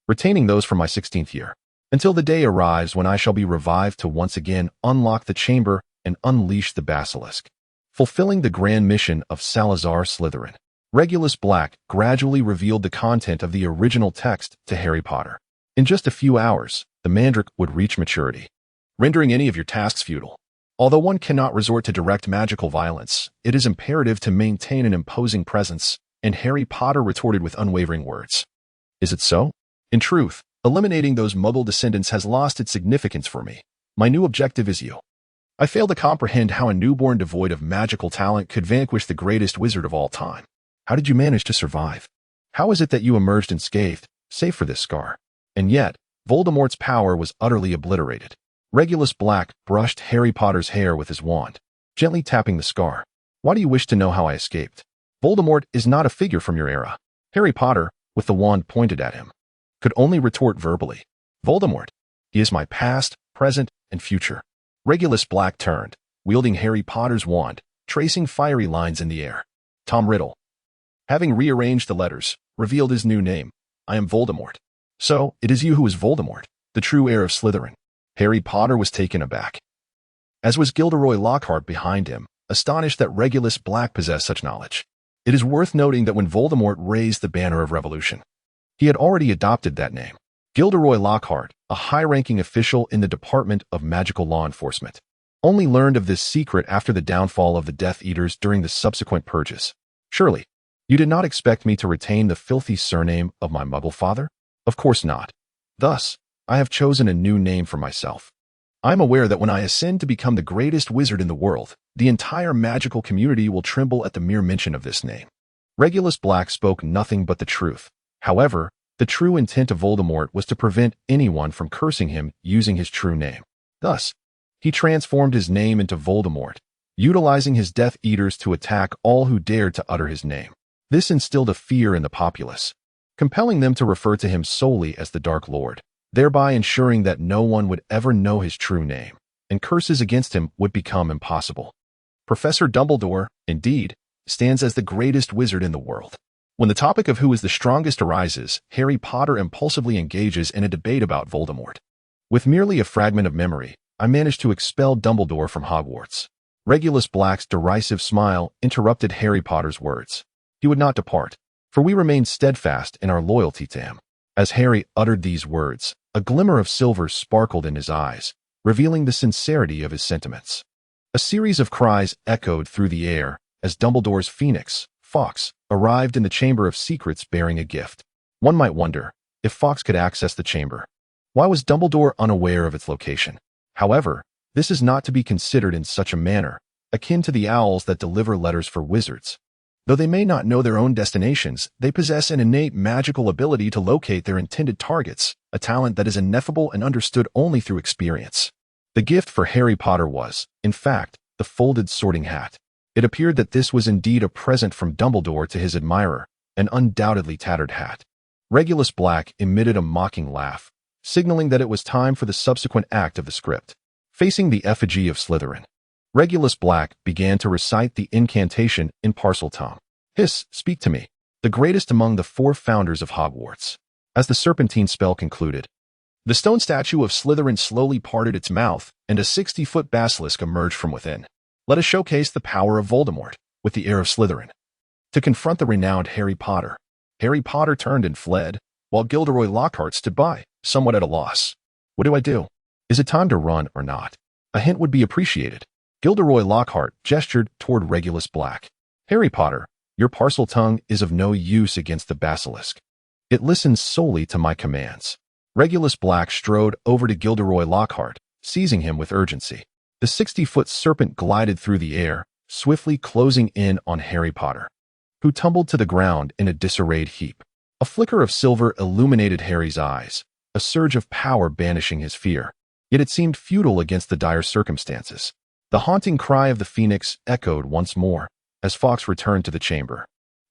retaining those from my 16th year, until the day arrives when I shall be revived to once again unlock the chamber and unleash the basilisk, fulfilling the grand mission of Salazar Slytherin." Regulus Black gradually revealed the content of the original text to Harry Potter. In just a few hours, the mandrake would reach maturity, rendering any of your tasks futile. Although one cannot resort to direct magical violence, it is imperative to maintain an imposing presence, and Harry Potter retorted with unwavering words. "Is it so? In truth, eliminating those Muggle descendants has lost its significance for me. My new objective is you. I fail to comprehend how a newborn devoid of magical talent could vanquish the greatest wizard of all time. How did you manage to survive? How is it that you emerged unscathed, save for this scar? And yet, Voldemort's power was utterly obliterated." Regulus Black brushed Harry Potter's hair with his wand, gently tapping the scar. "Why do you wish to know how I escaped? Voldemort is not a figure from your era." Harry Potter, with the wand pointed at him, could only retort verbally. "Voldemort. He is my past, present, and future." Regulus Black turned, wielding Harry Potter's wand, tracing fiery lines in the air. Tom Riddle, having rearranged the letters, revealed his new name. "I am Voldemort." "So, it is you who is Voldemort, the true heir of Slytherin." Harry Potter was taken aback, as was Gilderoy Lockhart behind him, astonished that Regulus Black possessed such knowledge. It is worth noting that when Voldemort raised the banner of revolution, he had already adopted that name. Gilderoy Lockhart, a high-ranking official in the Department of Magical Law Enforcement, only learned of this secret after the downfall of the Death Eaters during the subsequent purges. "Surely, you did not expect me to retain the filthy surname of my Muggle father?" Of course not. Thus, I have chosen a new name for myself. I am aware that when I ascend to become the greatest wizard in the world, the entire magical community will tremble at the mere mention of this name. Regulus Black spoke nothing but the truth. However, the true intent of Voldemort was to prevent anyone from cursing him using his true name. Thus, he transformed his name into Voldemort, utilizing his Death Eaters to attack all who dared to utter his name. This instilled a fear in the populace, compelling them to refer to him solely as the Dark Lord, thereby ensuring that no one would ever know his true name, and curses against him would become impossible. Professor Dumbledore, indeed, stands as the greatest wizard in the world. When the topic of who is the strongest arises, Harry Potter impulsively engages in a debate about Voldemort. With merely a fragment of memory, I managed to expel Dumbledore from Hogwarts. Regulus Black's derisive smile interrupted Harry Potter's words. He would not depart, for we remained steadfast in our loyalty to him. As Harry uttered these words, a glimmer of silver sparkled in his eyes, revealing the sincerity of his sentiments. A series of cries echoed through the air as Dumbledore's Phoenix, Fawkes, arrived in the Chamber of Secrets bearing a gift. One might wonder, if Fawkes could access the chamber, why was Dumbledore unaware of its location? However, this is not to be considered in such a manner, akin to the owls that deliver letters for wizards. Though they may not know their own destinations, they possess an innate magical ability to locate their intended targets, a talent that is ineffable and understood only through experience. The gift for Harry Potter was, in fact, the folded sorting hat. It appeared that this was indeed a present from Dumbledore to his admirer, an undoubtedly tattered hat. Regulus Black emitted a mocking laugh, signaling that it was time for the subsequent act of the script. Facing the effigy of Slytherin, Regulus Black began to recite the incantation in Parseltongue. Hiss, speak to me, the greatest among the 4 founders of Hogwarts. As the serpentine spell concluded, the stone statue of Slytherin slowly parted its mouth, and a 60-foot basilisk emerged from within. Let us showcase the power of Voldemort, with the heir of Slytherin. To confront the renowned Harry Potter turned and fled, while Gilderoy Lockhart stood by, somewhat at a loss. What do I do? Is it time to run or not? A hint would be appreciated. Gilderoy Lockhart gestured toward Regulus Black. Harry Potter, your Parseltongue is of no use against the basilisk. It listens solely to my commands. Regulus Black strode over to Gilderoy Lockhart, seizing him with urgency. The 60-foot serpent glided through the air, swiftly closing in on Harry Potter, who tumbled to the ground in a disarrayed heap. A flicker of silver illuminated Harry's eyes, a surge of power banishing his fear. Yet it seemed futile against the dire circumstances. The haunting cry of the Phoenix echoed once more as Fawkes returned to the chamber.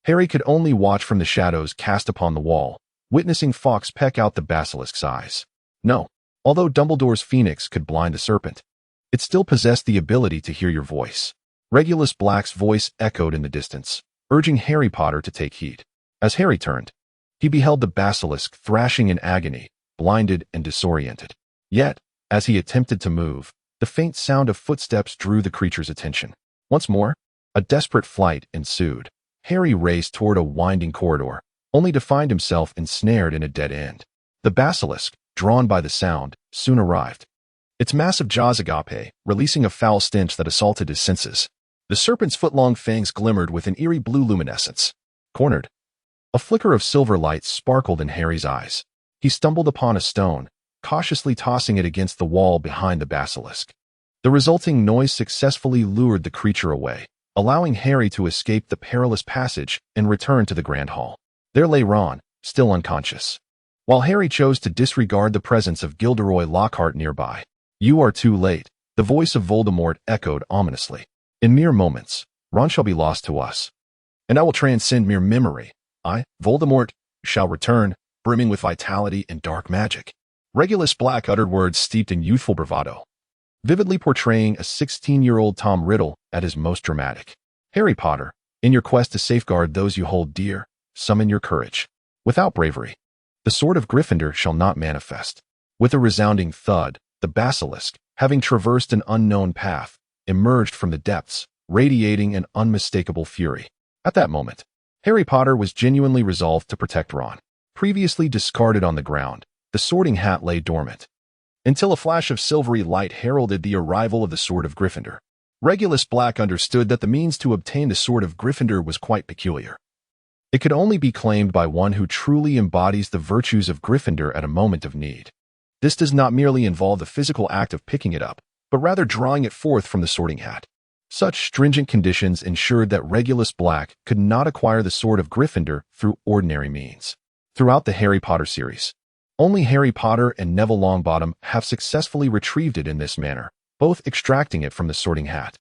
Harry could only watch from the shadows cast upon the wall, witnessing Fawkes peck out the basilisk's eyes. No, although Dumbledore's Phoenix could blind the serpent, it still possessed the ability to hear your voice. Regulus Black's voice echoed in the distance, urging Harry Potter to take heed. As Harry turned, he beheld the basilisk thrashing in agony, blinded and disoriented. Yet, as he attempted to move, the faint sound of footsteps drew the creature's attention. Once more, a desperate flight ensued. Harry raced toward a winding corridor, only to find himself ensnared in a dead end. The basilisk, drawn by the sound, soon arrived, its massive jaws agape, releasing a foul stench that assaulted his senses. The serpent's foot-long fangs glimmered with an eerie blue luminescence. Cornered, a flicker of silver light sparkled in Harry's eyes. He stumbled upon a stone, cautiously tossing it against the wall behind the basilisk. The resulting noise successfully lured the creature away, allowing Harry to escape the perilous passage and return to the Grand Hall. There lay Ron, still unconscious, while Harry chose to disregard the presence of Gilderoy Lockhart nearby. You are too late, the voice of Voldemort echoed ominously. In mere moments, Ron shall be lost to us, and I will transcend mere memory. I, Voldemort, shall return, brimming with vitality and dark magic. Regulus Black uttered words steeped in youthful bravado, vividly portraying a 16-year-old Tom Riddle at his most dramatic. Harry Potter, in your quest to safeguard those you hold dear, summon your courage. Without bravery, the sword of Gryffindor shall not manifest. With a resounding thud, the basilisk, having traversed an unknown path, emerged from the depths, radiating an unmistakable fury. At that moment, Harry Potter was genuinely resolved to protect Ron. Previously discarded on the ground, the sorting hat lay dormant, until a flash of silvery light heralded the arrival of the sword of Gryffindor. Regulus Black understood that the means to obtain the sword of Gryffindor was quite peculiar. It could only be claimed by one who truly embodies the virtues of Gryffindor at a moment of need. This does not merely involve the physical act of picking it up, but rather drawing it forth from the sorting hat. Such stringent conditions ensured that Regulus Black could not acquire the sword of Gryffindor through ordinary means. Throughout the Harry Potter series, only Harry Potter and Neville Longbottom have successfully retrieved it in this manner, both extracting it from the sorting hat.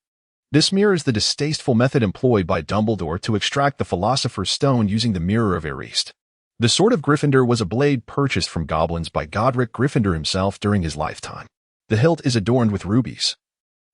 This mirrors the distasteful method employed by Dumbledore to extract the Philosopher's Stone using the Mirror of Erist. The Sword of Gryffindor was a blade purchased from goblins by Godric Gryffindor himself during his lifetime. The hilt is adorned with rubies,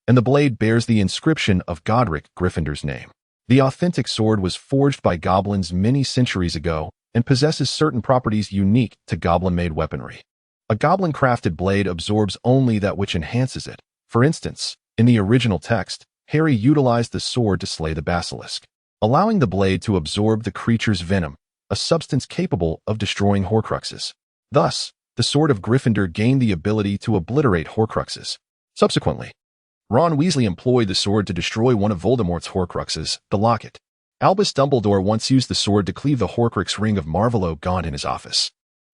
and the blade bears the inscription of Godric Gryffindor's name. The authentic sword was forged by goblins many centuries ago and possesses certain properties unique to goblin-made weaponry. A goblin-crafted blade absorbs only that which enhances it. For instance, in the original text, Harry utilized the sword to slay the basilisk, allowing the blade to absorb the creature's venom, a substance capable of destroying Horcruxes. Thus, the Sword of Gryffindor gained the ability to obliterate Horcruxes. Subsequently, Ron Weasley employed the sword to destroy one of Voldemort's Horcruxes, the locket. Albus Dumbledore once used the sword to cleave the Horcrux ring of Marvolo Gaunt in his office.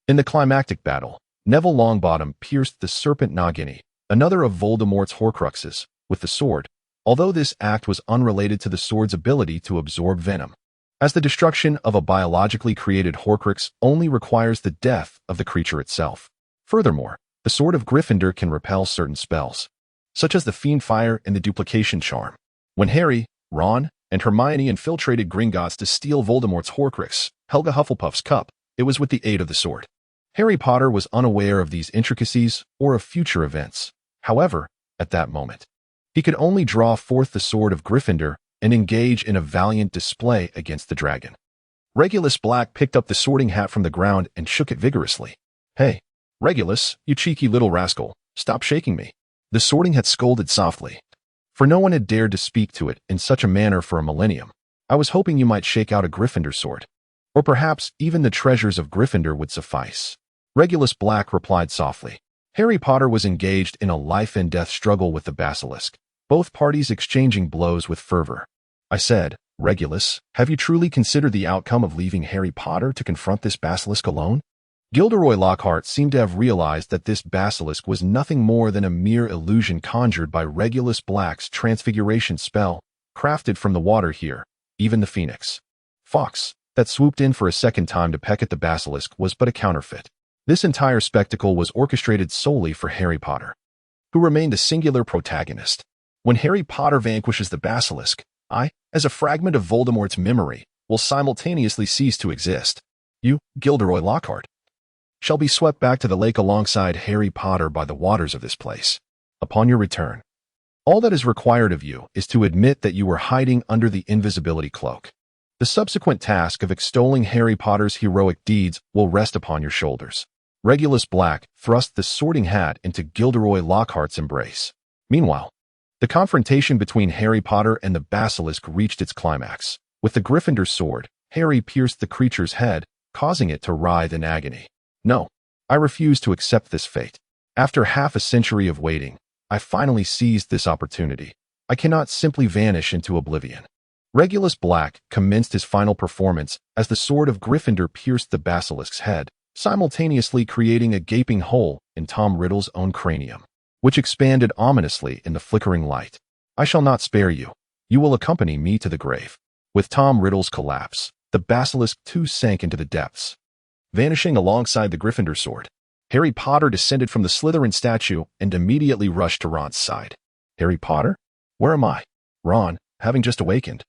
In the climactic battle, Neville Longbottom pierced the Serpent Nagini, another of Voldemort's Horcruxes, with the sword, although this act was unrelated to the sword's ability to absorb venom, as the destruction of a biologically created Horcrux only requires the death of the creature itself. Furthermore, the Sword of Gryffindor can repel certain spells, such as the Fiend Fire and the Duplication Charm. When Harry, Ron, and Hermione infiltrated Gringotts to steal Voldemort's Horcrux, Helga Hufflepuff's cup, it was with the aid of the sword. Harry Potter was unaware of these intricacies or of future events. However, at that moment, he could only draw forth the Sword of Gryffindor and engage in a valiant display against the dragon. Regulus Black picked up the sorting hat from the ground and shook it vigorously. "Hey, Regulus, you cheeky little rascal, stop shaking me." The sorting hat scolded softly, for no one had dared to speak to it in such a manner for a millennium. "I was hoping you might shake out a Gryffindor sword, or perhaps even the treasures of Gryffindor would suffice." Regulus Black replied softly. Harry Potter was engaged in a life-and-death struggle with the basilisk, both parties exchanging blows with fervor. "I said, Regulus, have you truly considered the outcome of leaving Harry Potter to confront this basilisk alone?" Gilderoy Lockhart seemed to have realized that this basilisk was nothing more than a mere illusion conjured by Regulus Black's transfiguration spell, crafted from the water here. Even the phoenix fox that swooped in for a second time to peck at the basilisk was but a counterfeit. This entire spectacle was orchestrated solely for Harry Potter, who remained the singular protagonist. When Harry Potter vanquishes the basilisk, I, as a fragment of Voldemort's memory, will simultaneously cease to exist. You, Gilderoy Lockhart, shall be swept back to the lake alongside Harry Potter by the waters of this place. Upon your return, all that is required of you is to admit that you were hiding under the invisibility cloak. The subsequent task of extolling Harry Potter's heroic deeds will rest upon your shoulders. Regulus Black thrust the sorting hat into Gilderoy Lockhart's embrace. Meanwhile, the confrontation between Harry Potter and the basilisk reached its climax. With the Gryffindor sword, Harry pierced the creature's head, causing it to writhe in agony. "No, I refuse to accept this fate. After half a century of waiting, I finally seized this opportunity. I cannot simply vanish into oblivion." Regulus Black commenced his final performance as the sword of Gryffindor pierced the basilisk's head, simultaneously creating a gaping hole in Tom Riddle's own cranium, which expanded ominously in the flickering light. "I shall not spare you. You will accompany me to the grave." With Tom Riddle's collapse, the basilisk too sank into the depths, vanishing alongside the Gryffindor sword. Harry Potter descended from the Slytherin statue and immediately rushed to Ron's side. "Harry Potter? Where am I?" Ron, having just awakened,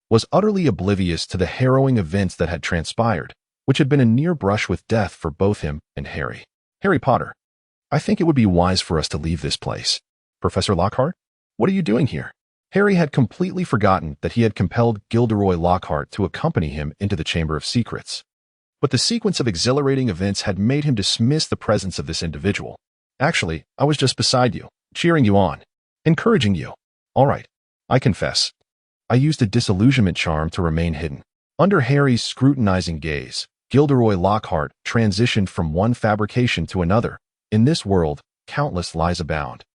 was utterly oblivious to the harrowing events that had transpired, which had been a near brush with death for both him and Harry. "Harry Potter, I think it would be wise for us to leave this place." "Professor Lockhart, what are you doing here?" Harry had completely forgotten that he had compelled Gilderoy Lockhart to accompany him into the Chamber of Secrets. But the sequence of exhilarating events had made him dismiss the presence of this individual. "Actually, I was just beside you, cheering you on, encouraging you." "All right, I confess. I used a disillusionment charm to remain hidden." Under Harry's scrutinizing gaze, Gilderoy Lockhart transitioned from one fabrication to another. In this world, countless lies abound,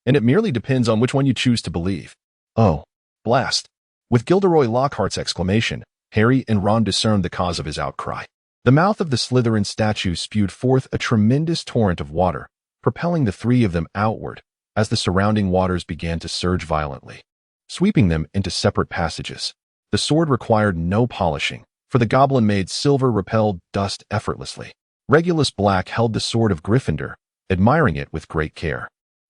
and it merely depends on which one you choose to believe. "Oh, blast." With Gilderoy Lockhart's exclamation, Harry and Ron discerned the cause of his outcry. The mouth of the Slytherin statue spewed forth a tremendous torrent of water, propelling the three of them outward as the surrounding waters began to surge violently, sweeping them into separate passages. The sword required no polishing, for the goblin-made silver repelled dust effortlessly. Regulus Black held the sword of Gryffindor, admiring it with great care.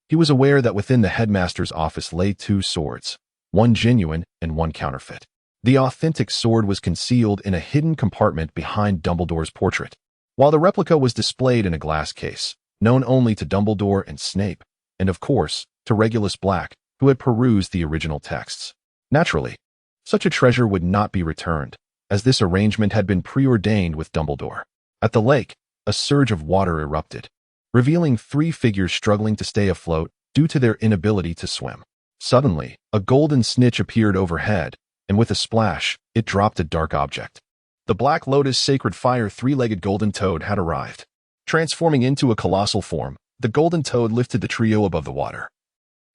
He was aware that within the headmaster's office lay two swords, one genuine and one counterfeit. The authentic sword was concealed in a hidden compartment behind Dumbledore's portrait, while the replica was displayed in a glass case, known only to Dumbledore and Snape, and of course, to Regulus Black, who had perused the original texts. Naturally, such a treasure would not be returned, as this arrangement had been preordained with Dumbledore. At the lake, a surge of water erupted, revealing three figures struggling to stay afloat due to their inability to swim. Suddenly, a golden snitch appeared overhead, and with a splash, it dropped a dark object. The Black Lotus Sacred Fire three-legged golden toad had arrived. Transforming into a colossal form, the golden toad lifted the trio above the water,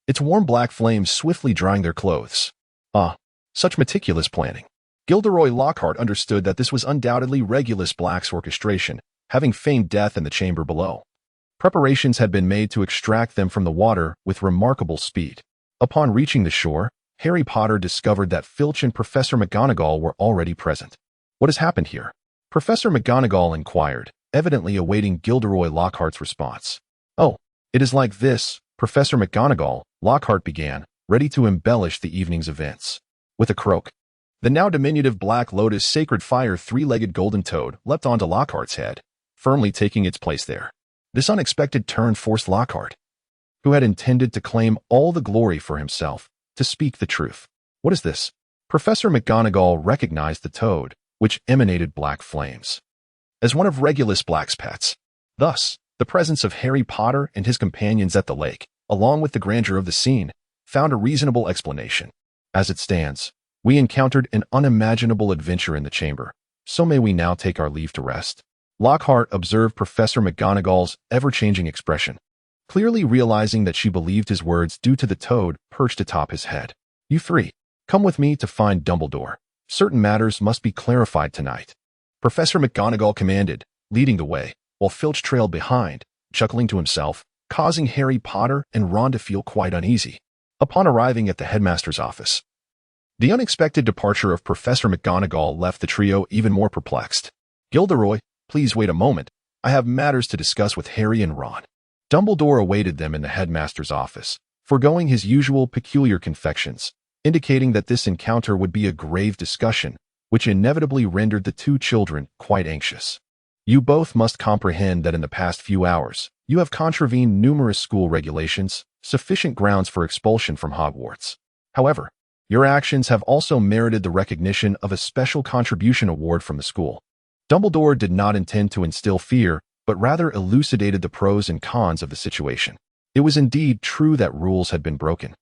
its warm black flames swiftly drying their clothes. Such meticulous planning. Gilderoy Lockhart understood that this was undoubtedly Regulus Black's orchestration, having feigned death in the chamber below. Preparations had been made to extract them from the water with remarkable speed. Upon reaching the shore, Harry Potter discovered that Filch and Professor McGonagall were already present. What has happened here? Professor McGonagall inquired, evidently awaiting Gilderoy Lockhart's response. Oh, it is like this, Professor McGonagall, Lockhart began, ready to embellish the evening's events. With a croak, the now diminutive Black Lotus Sacred Fire three-legged golden toad leapt onto Lockhart's head, firmly taking its place there. This unexpected turn forced Lockhart, who had intended to claim all the glory for himself, to speak the truth. What is this? Professor McGonagall recognized the toad, which emanated black flames, as one of Regulus Black's pets. Thus, the presence of Harry Potter and his companions at the lake, along with the grandeur of the scene, found a reasonable explanation. As it stands, we encountered an unimaginable adventure in the chamber, so may we now take our leave to rest. Lockhart observed Professor McGonagall's ever-changing expression, clearly realizing that she believed his words due to the toad perched atop his head. You three, come with me to find Dumbledore. Certain matters must be clarified tonight. Professor McGonagall commanded, leading the way, while Filch trailed behind, chuckling to himself, causing Harry Potter and Ron to feel quite uneasy. Upon arriving at the headmaster's office, the unexpected departure of Professor McGonagall left the trio even more perplexed. Gilderoy, please wait a moment. I have matters to discuss with Harry and Ron. Dumbledore awaited them in the headmaster's office, foregoing his usual peculiar confections, indicating that this encounter would be a grave discussion, which inevitably rendered the two children quite anxious. You both must comprehend that in the past few hours, you have contravened numerous school regulations, sufficient grounds for expulsion from Hogwarts. However, your actions have also merited the recognition of a special contribution award from the school. Dumbledore did not intend to instill fear, but rather elucidated the pros and cons of the situation. It was indeed true that rules had been broken.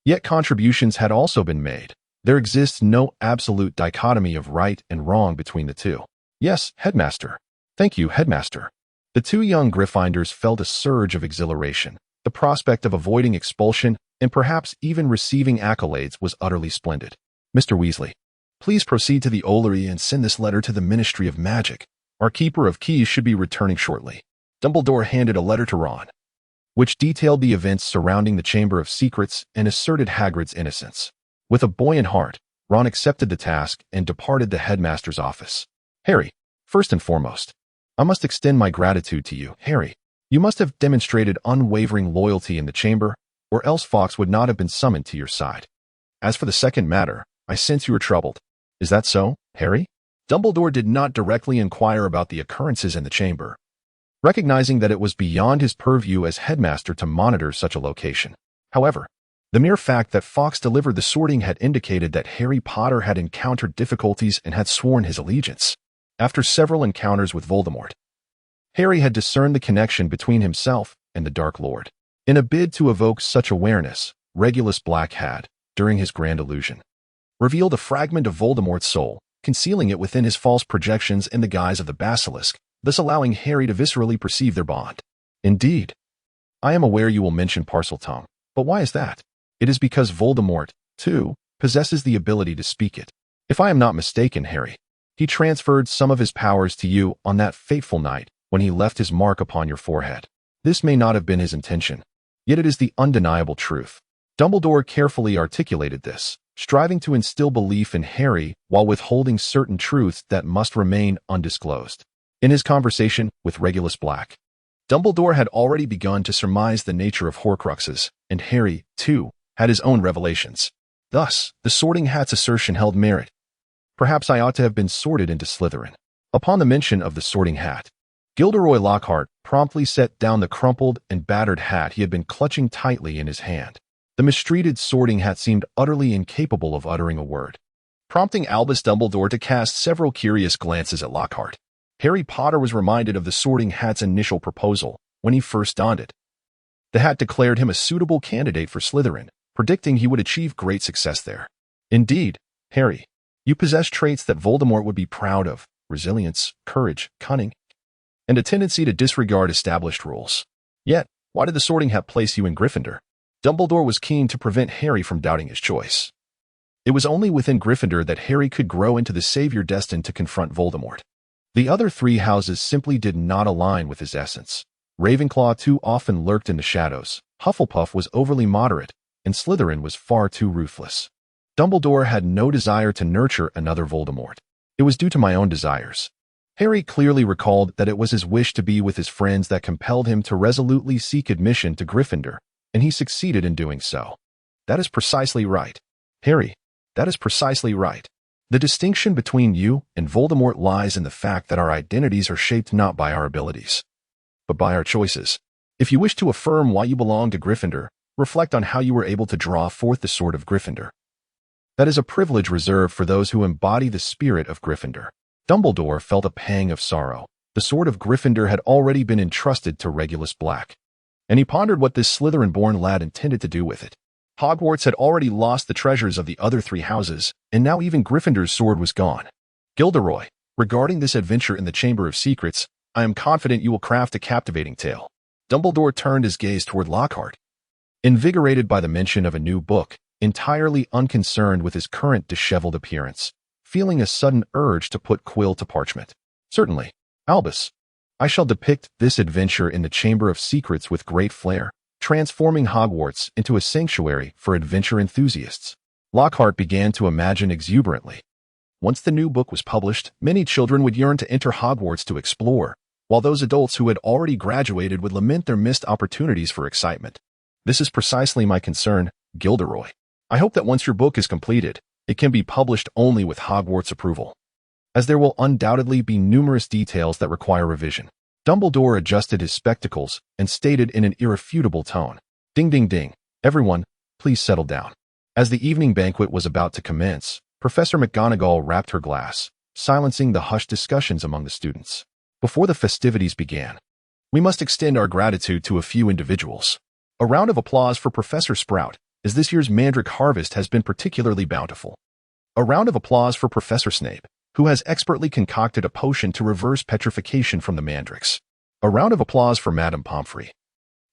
Yet contributions had also been made. There exists no absolute dichotomy of right and wrong between the two. Yes, Headmaster. Thank you, Headmaster. The two young Gryffindors felt a surge of exhilaration. The prospect of avoiding expulsion and perhaps even receiving accolades was utterly splendid. Mr. Weasley, please proceed to the Ollery and send this letter to the Ministry of Magic. Our Keeper of Keys should be returning shortly. Dumbledore handed a letter to Ron, which detailed the events surrounding the Chamber of Secrets and asserted Hagrid's innocence. With a buoyant heart, Ron accepted the task and departed the headmaster's office. Harry, first and foremost, I must extend my gratitude to you. Harry, you must have demonstrated unwavering loyalty in the chamber, or else Fawkes would not have been summoned to your side. As for the second matter, I sense you are troubled. Is that so, Harry? Dumbledore did not directly inquire about the occurrences in the chamber, recognizing that it was beyond his purview as headmaster to monitor such a location. However, the mere fact that Fawkes delivered the sorting had indicated that Harry Potter had encountered difficulties and had sworn his allegiance. After several encounters with Voldemort, Harry had discerned the connection between himself and the Dark Lord. In a bid to evoke such awareness, Regulus Black had, during his grand illusion, revealed a fragment of Voldemort's soul, concealing it within his false projections in the guise of the basilisk, thus allowing Harry to viscerally perceive their bond. Indeed, I am aware you will mention Parseltongue, but why is that? It is because Voldemort, too, possesses the ability to speak it. If I am not mistaken, Harry, he transferred some of his powers to you on that fateful night when he left his mark upon your forehead. This may not have been his intention, yet it is the undeniable truth. Dumbledore carefully articulated this, striving to instill belief in Harry while withholding certain truths that must remain undisclosed. In his conversation with Regulus Black, Dumbledore had already begun to surmise the nature of Horcruxes, and Harry, too, had his own revelations. Thus, the Sorting Hat's assertion held merit. Perhaps I ought to have been sorted into Slytherin. Upon the mention of the Sorting Hat, Gilderoy Lockhart promptly set down the crumpled and battered hat he had been clutching tightly in his hand. The mistreated Sorting Hat seemed utterly incapable of uttering a word, prompting Albus Dumbledore to cast several curious glances at Lockhart. Harry Potter was reminded of the Sorting Hat's initial proposal when he first donned it. The hat declared him a suitable candidate for Slytherin, predicting he would achieve great success there. Indeed, Harry, you possess traits that Voldemort would be proud of: resilience, courage, cunning, and a tendency to disregard established rules. Yet, why did the Sorting Hat place you in Gryffindor? Dumbledore was keen to prevent Harry from doubting his choice. It was only within Gryffindor that Harry could grow into the savior destined to confront Voldemort. The other three houses simply did not align with his essence. Ravenclaw too often lurked in the shadows, Hufflepuff was overly moderate, and Slytherin was far too ruthless. Dumbledore had no desire to nurture another Voldemort. It was due to my own desires. Harry clearly recalled that it was his wish to be with his friends that compelled him to resolutely seek admission to Gryffindor, and he succeeded in doing so. That is precisely right. Harry, that is precisely right. The distinction between you and Voldemort lies in the fact that our identities are shaped not by our abilities, but by our choices. If you wish to affirm why you belong to Gryffindor, reflect on how you were able to draw forth the sword of Gryffindor. That is a privilege reserved for those who embody the spirit of Gryffindor. Dumbledore felt a pang of sorrow. The sword of Gryffindor had already been entrusted to Regulus Black, and he pondered what this Slytherin-born lad intended to do with it. Hogwarts had already lost the treasures of the other three houses, and now even Gryffindor's sword was gone. Gilderoy, regarding this adventure in the Chamber of Secrets, I am confident you will craft a captivating tale. Dumbledore turned his gaze toward Lockhart, invigorated by the mention of a new book, entirely unconcerned with his current disheveled appearance, feeling a sudden urge to put quill to parchment. Certainly, Albus. I shall depict this adventure in the Chamber of Secrets with great flair, transforming Hogwarts into a sanctuary for adventure enthusiasts. Lockhart began to imagine exuberantly. Once the new book was published, many children would yearn to enter Hogwarts to explore, while those adults who had already graduated would lament their missed opportunities for excitement. This is precisely my concern, Gilderoy. I hope that once your book is completed, it can be published only with Hogwarts approval, as there will undoubtedly be numerous details that require revision. Dumbledore adjusted his spectacles and stated in an irrefutable tone, "Ding, ding, ding. Everyone, please settle down." As the evening banquet was about to commence, Professor McGonagall rapped her glass, silencing the hushed discussions among the students. Before the festivities began, we must extend our gratitude to a few individuals. A round of applause for Professor Sprout, as this year's Mandrake harvest has been particularly bountiful. A round of applause for Professor Snape, who has expertly concocted a potion to reverse petrification from the mandrakes. A round of applause for Madame Pomfrey,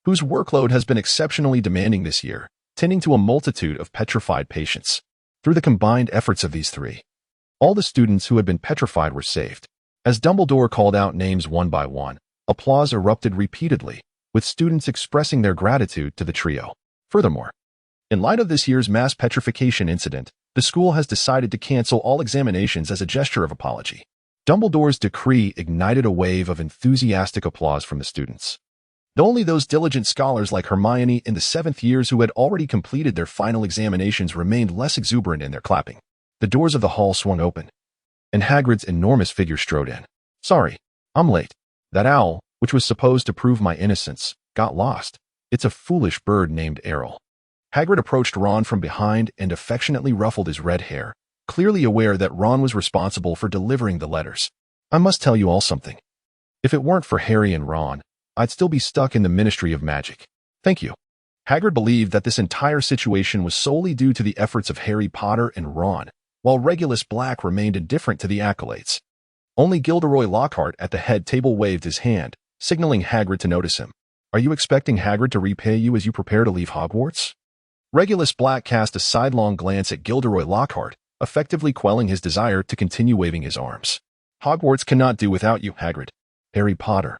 whose workload has been exceptionally demanding this year, tending to a multitude of petrified patients. Through the combined efforts of these three, all the students who had been petrified were saved. As Dumbledore called out names one by one, applause erupted repeatedly, with students expressing their gratitude to the trio. Furthermore, in light of this year's mass petrification incident, the school has decided to cancel all examinations as a gesture of apology. Dumbledore's decree ignited a wave of enthusiastic applause from the students. Only those diligent scholars like Hermione in the 7th years who had already completed their final examinations remained less exuberant in their clapping. The doors of the hall swung open, and Hagrid's enormous figure strode in. "Sorry, I'm late. That owl, which was supposed to prove my innocence, got lost. It's a foolish bird named Errol." Hagrid approached Ron from behind and affectionately ruffled his red hair, clearly aware that Ron was responsible for delivering the letters. "I must tell you all something. If it weren't for Harry and Ron, I'd still be stuck in the Ministry of Magic. Thank you." Hagrid believed that this entire situation was solely due to the efforts of Harry Potter and Ron, while Regulus Black remained indifferent to the accolades. Only Gilderoy Lockhart at the head table waved his hand, signaling Hagrid to notice him. "Are you expecting Hagrid to repay you as you prepare to leave Hogwarts?" Regulus Black cast a sidelong glance at Gilderoy Lockhart, effectively quelling his desire to continue waving his arms. Hogwarts cannot do without you, Hagrid. Harry Potter,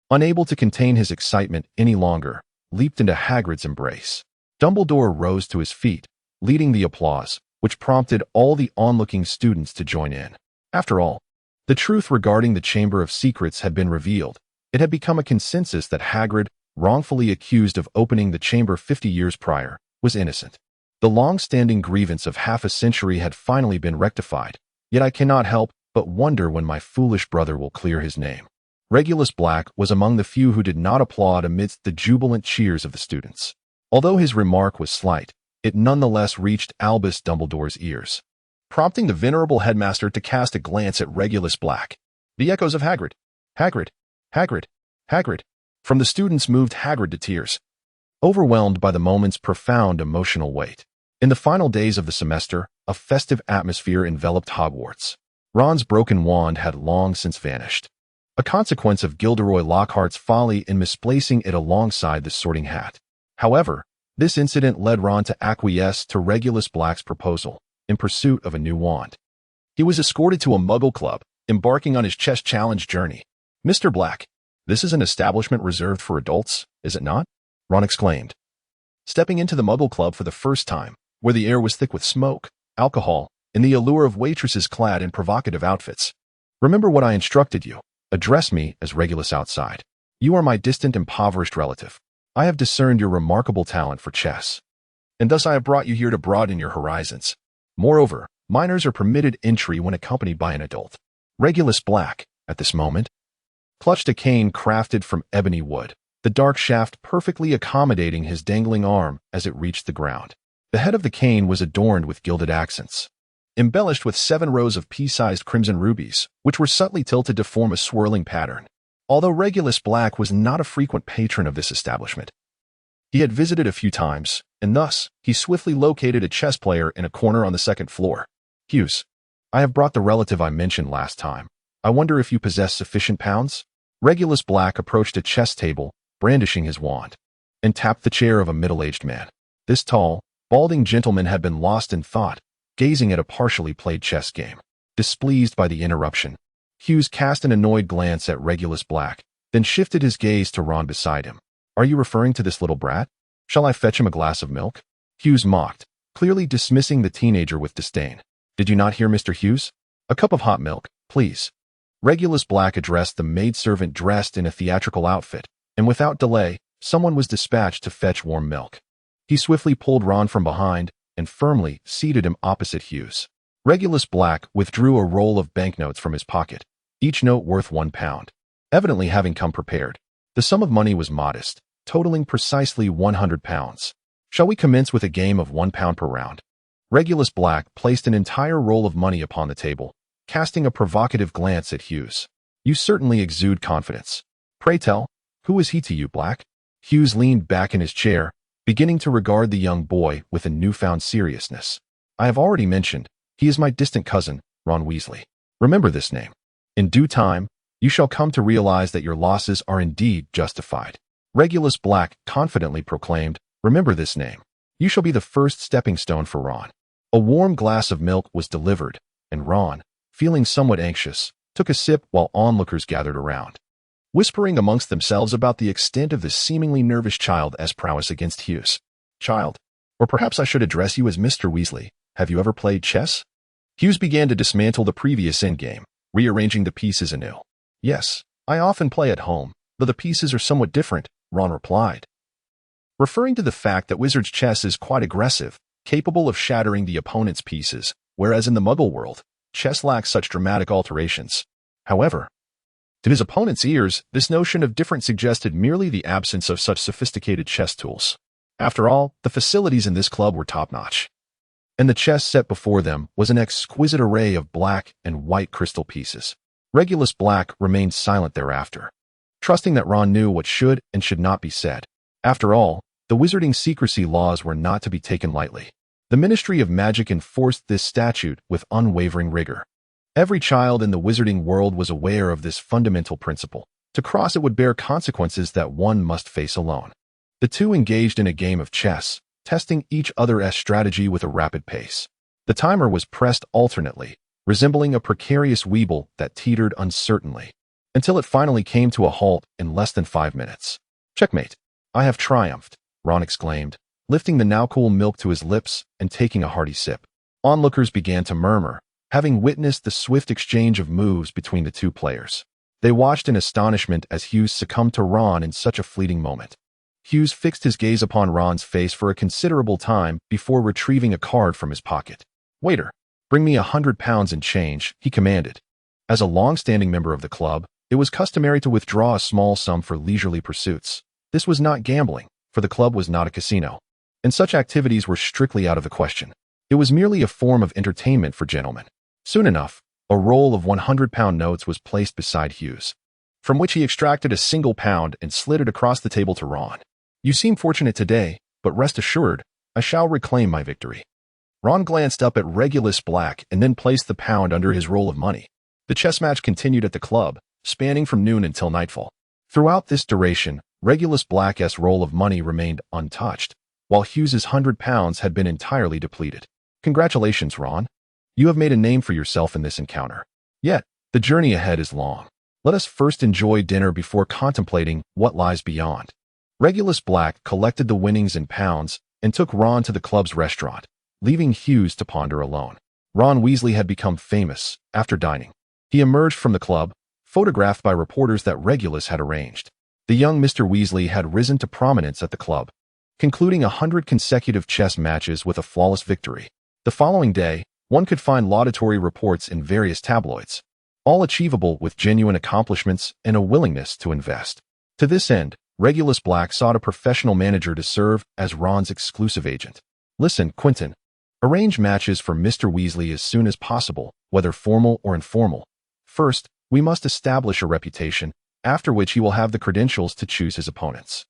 unable to contain his excitement any longer, leaped into Hagrid's embrace. Dumbledore rose to his feet, leading the applause, which prompted all the onlooking students to join in. After all, the truth regarding the Chamber of Secrets had been revealed. It had become a consensus that Hagrid, wrongfully accused of opening the chamber 50 years prior, was innocent. The long-standing grievance of half a century had finally been rectified, yet I cannot help but wonder when my foolish brother will clear his name. Regulus Black was among the few who did not applaud amidst the jubilant cheers of the students. Although his remark was slight, it nonetheless reached Albus Dumbledore's ears, prompting the venerable headmaster to cast a glance at Regulus Black. The echoes of Hagrid, Hagrid, Hagrid, Hagrid, from the students moved Hagrid to tears, overwhelmed by the moment's profound emotional weight. In the final days of the semester, a festive atmosphere enveloped Hogwarts. Ron's broken wand had long since vanished, a consequence of Gilderoy Lockhart's folly in misplacing it alongside the sorting hat. However, this incident led Ron to acquiesce to Regulus Black's proposal in pursuit of a new wand. He was escorted to a Muggle club, embarking on his chess challenge journey. Mr. Black, this is an establishment reserved for adults, is it not? Ron exclaimed, stepping into the Muggle club for the first time, where the air was thick with smoke, alcohol, and the allure of waitresses clad in provocative outfits. Remember what I instructed you. Address me as Regulus outside. You are my distant, impoverished relative. I have discerned your remarkable talent for chess, and thus I have brought you here to broaden your horizons. Moreover, minors are permitted entry when accompanied by an adult. Regulus Black, at this moment, clutched a cane crafted from ebony wood, the dark shaft perfectly accommodating his dangling arm as it reached the ground. The head of the cane was adorned with gilded accents, embellished with 7 rows of pea-sized crimson rubies, which were subtly tilted to form a swirling pattern. Although Regulus Black was not a frequent patron of this establishment, he had visited a few times, and thus he swiftly located a chess player in a corner on the 2nd floor. Hughes, I have brought the relative I mentioned last time. I wonder if you possess sufficient pounds? Regulus Black approached a chess table, brandishing his wand, and tapped the chair of a middle-aged man. This tall, balding gentleman had been lost in thought, gazing at a partially played chess game. Displeased by the interruption, Hughes cast an annoyed glance at Regulus Black, then shifted his gaze to Ron beside him. Are you referring to this little brat? Shall I fetch him a glass of milk? Hughes mocked, clearly dismissing the teenager with disdain. Did you not hear, Mr. Hughes? A cup of hot milk, please. Regulus Black addressed the maidservant dressed in a theatrical outfit, and without delay, someone was dispatched to fetch warm milk. He swiftly pulled Ron from behind and firmly seated him opposite Hughes. Regulus Black withdrew a roll of banknotes from his pocket, each note worth £1. Evidently having come prepared, the sum of money was modest, totaling precisely £100. Shall we commence with a game of £1 per round? Regulus Black placed an entire roll of money upon the table, casting a provocative glance at Hughes. You certainly exude confidence. Pray tell, who is he to you, Black? Hughes leaned back in his chair, beginning to regard the young boy with a newfound seriousness. I have already mentioned, he is my distant cousin, Ron Weasley. Remember this name. In due time, you shall come to realize that your losses are indeed justified. Regulus Black confidently proclaimed, remember this name. You shall be the first stepping stone for Ron. A warm glass of milk was delivered, and Ron, feeling somewhat anxious, took a sip while onlookers gathered around, whispering amongst themselves about the extent of this seemingly nervous child's prowess against Hughes. Child, or perhaps I should address you as Mr. Weasley, have you ever played chess? Hughes began to dismantle the previous endgame, rearranging the pieces anew. Yes, I often play at home, though the pieces are somewhat different, Ron replied, referring to the fact that wizard's chess is quite aggressive, capable of shattering the opponent's pieces, whereas in the Muggle world, chess lacks such dramatic alterations. However, to his opponent's ears, this notion of different suggested merely the absence of such sophisticated chess tools. After all, the facilities in this club were top-notch, and the chess set before them was an exquisite array of black and white crystal pieces. Regulus Black remained silent thereafter, trusting that Ron knew what should and should not be said. After all, the wizarding secrecy laws were not to be taken lightly. The Ministry of Magic enforced this statute with unwavering rigor. Every child in the wizarding world was aware of this fundamental principle. To cross it would bear consequences that one must face alone. The two engaged in a game of chess, testing each other's strategy with a rapid pace. The timer was pressed alternately, resembling a precarious weeble that teetered uncertainly, until it finally came to a halt in less than 5 minutes. "Checkmate. I have triumphed," Ron exclaimed, lifting the now cool milk to his lips and taking a hearty sip. Onlookers began to murmur, having witnessed the swift exchange of moves between the two players. They watched in astonishment as Hughes succumbed to Ron in such a fleeting moment. Hughes fixed his gaze upon Ron's face for a considerable time before retrieving a card from his pocket. "Waiter, bring me £100 in change," he commanded. As a long-standing member of the club, it was customary to withdraw a small sum for leisurely pursuits. This was not gambling, for the club was not a casino, and such activities were strictly out of the question. It was merely a form of entertainment for gentlemen. Soon enough, a roll of £100 notes was placed beside Hughes, from which he extracted a single pound and slid it across the table to Ron. "You seem fortunate today, but rest assured, I shall reclaim my victory." Ron glanced up at Regulus Black and then placed the pound under his roll of money. The chess match continued at the club, spanning from noon until nightfall. Throughout this duration, Regulus Black's roll of money remained untouched, while Hughes's £100 had been entirely depleted. "Congratulations, Ron. You have made a name for yourself in this encounter. Yet, the journey ahead is long. Let us first enjoy dinner before contemplating what lies beyond." Regulus Black collected the winnings in pounds and took Ron to the club's restaurant, leaving Hughes to ponder alone. Ron Weasley had become famous after dining. He emerged from the club, photographed by reporters that Regulus had arranged. The young Mr. Weasley had risen to prominence at the club, concluding 100 consecutive chess matches with a flawless victory. The following day, one could find laudatory reports in various tabloids, all achievable with genuine accomplishments and a willingness to invest. To this end, Regulus Black sought a professional manager to serve as Ron's exclusive agent. "Listen, Quentin. Arrange matches for Mr. Weasley as soon as possible, whether formal or informal. First, we must establish a reputation, after which he will have the credentials to choose his opponents.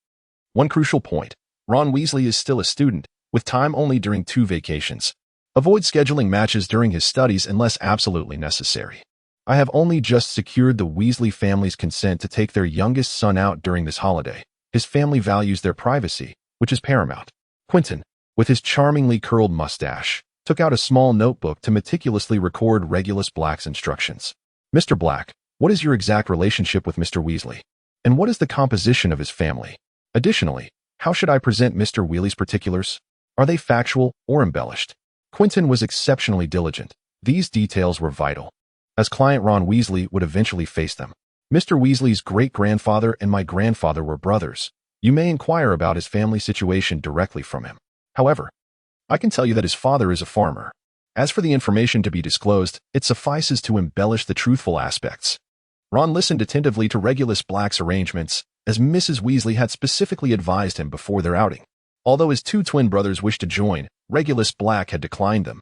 One crucial point. Ron Weasley is still a student, with time only during 2 vacations. Avoid scheduling matches during his studies unless absolutely necessary. I have only just secured the Weasley family's consent to take their youngest son out during this holiday. His family values their privacy, which is paramount." Quentin, with his charmingly curled mustache, took out a small notebook to meticulously record Regulus Black's instructions. "Mr. Black, what is your exact relationship with Mr. Weasley? And what is the composition of his family? Additionally, how should I present Mr. Weasley's particulars? Are they factual or embellished?" Quentin was exceptionally diligent. These details were vital, as client Ron Weasley would eventually face them. "Mr. Weasley's great-grandfather and my grandfather were brothers. You may inquire about his family situation directly from him. However, I can tell you that his father is a farmer. As for the information to be disclosed, it suffices to embellish the truthful aspects." Ron listened attentively to Regulus Black's arrangements, as Mrs. Weasley had specifically advised him before their outing. Although his 2 twin brothers wished to join, Regulus Black had declined them.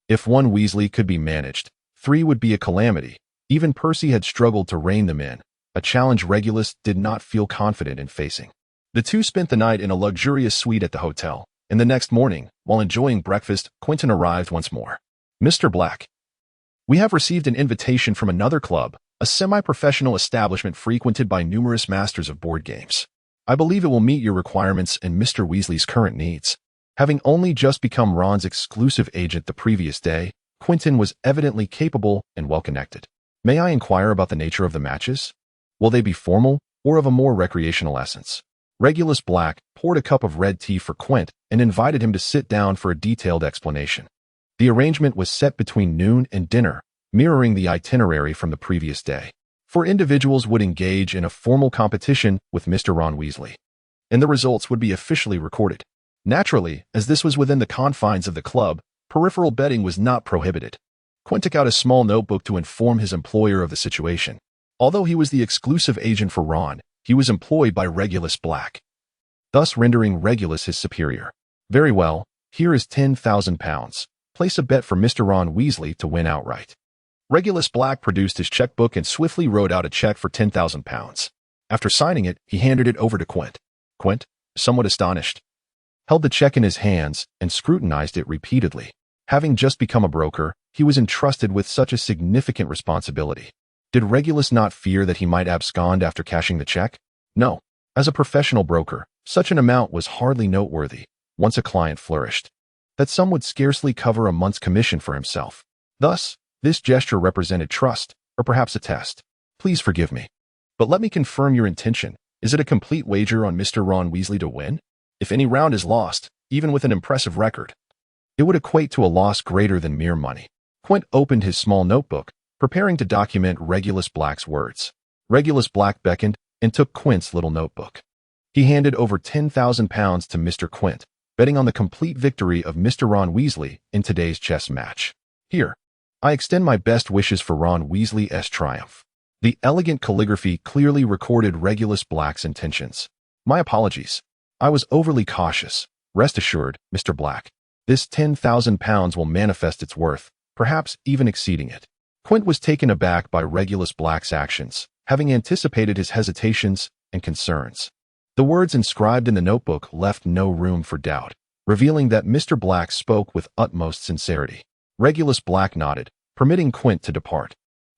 If one Weasley could be managed, 3 would be a calamity. Even Percy had struggled to rein them in, a challenge Regulus did not feel confident in facing. The 2 spent the night in a luxurious suite at the hotel, and the next morning, while enjoying breakfast, Quentin arrived once more. "Mr. Black, we have received an invitation from another club, a semi-professional establishment frequented by numerous masters of board games. I believe it will meet your requirements and Mr. Weasley's current needs." Having only just become Ron's exclusive agent the previous day, Quentin was evidently capable and well-connected. "May I inquire about the nature of the matches? Will they be formal or of a more recreational essence?" Regulus Black poured a cup of red tea for Quint and invited him to sit down for a detailed explanation. The arrangement was set between noon and dinner, mirroring the itinerary from the previous day. 4 individuals would engage in a formal competition with Mr. Ron Weasley, and the results would be officially recorded. Naturally, as this was within the confines of the club, peripheral betting was not prohibited. Quint took out a small notebook to inform his employer of the situation. Although he was the exclusive agent for Ron, he was employed by Regulus Black, thus rendering Regulus his superior. "Very well, here is £10,000. Place a bet for Mr. Ron Weasley to win outright." Regulus Black produced his checkbook and swiftly wrote out a check for £10,000. After signing it, he handed it over to Quint. Quint, somewhat astonished, held the check in his hands and scrutinized it repeatedly. Having just become a broker, he was entrusted with such a significant responsibility. Did Regulus not fear that he might abscond after cashing the check? No. As a professional broker, such an amount was hardly noteworthy once a client flourished. that some would scarcely cover a month's commission for himself. Thus, this gesture represented trust, or perhaps a test. Please forgive me. But let me confirm your intention. Is it a complete wager on Mr. Ron Weasley to win? If any round is lost, even with an impressive record, it would equate to a loss greater than mere money. Quint opened his small notebook, preparing to document Regulus Black's words. Regulus Black beckoned and took Quint's little notebook. He handed over £10,000 to Mr. Quint, betting on the complete victory of Mr. Ron Weasley in today's chess match. Here, I extend my best wishes for Ron Weasley's triumph. The elegant calligraphy clearly recorded Regulus Black's intentions. My apologies. I was overly cautious. Rest assured, Mr. Black, this £10,000 will manifest its worth, perhaps even exceeding it. Quint was taken aback by Regulus Black's actions, having anticipated his hesitations and concerns. The words inscribed in the notebook left no room for doubt, revealing that Mr. Black spoke with utmost sincerity. Regulus Black nodded, permitting Quint to depart,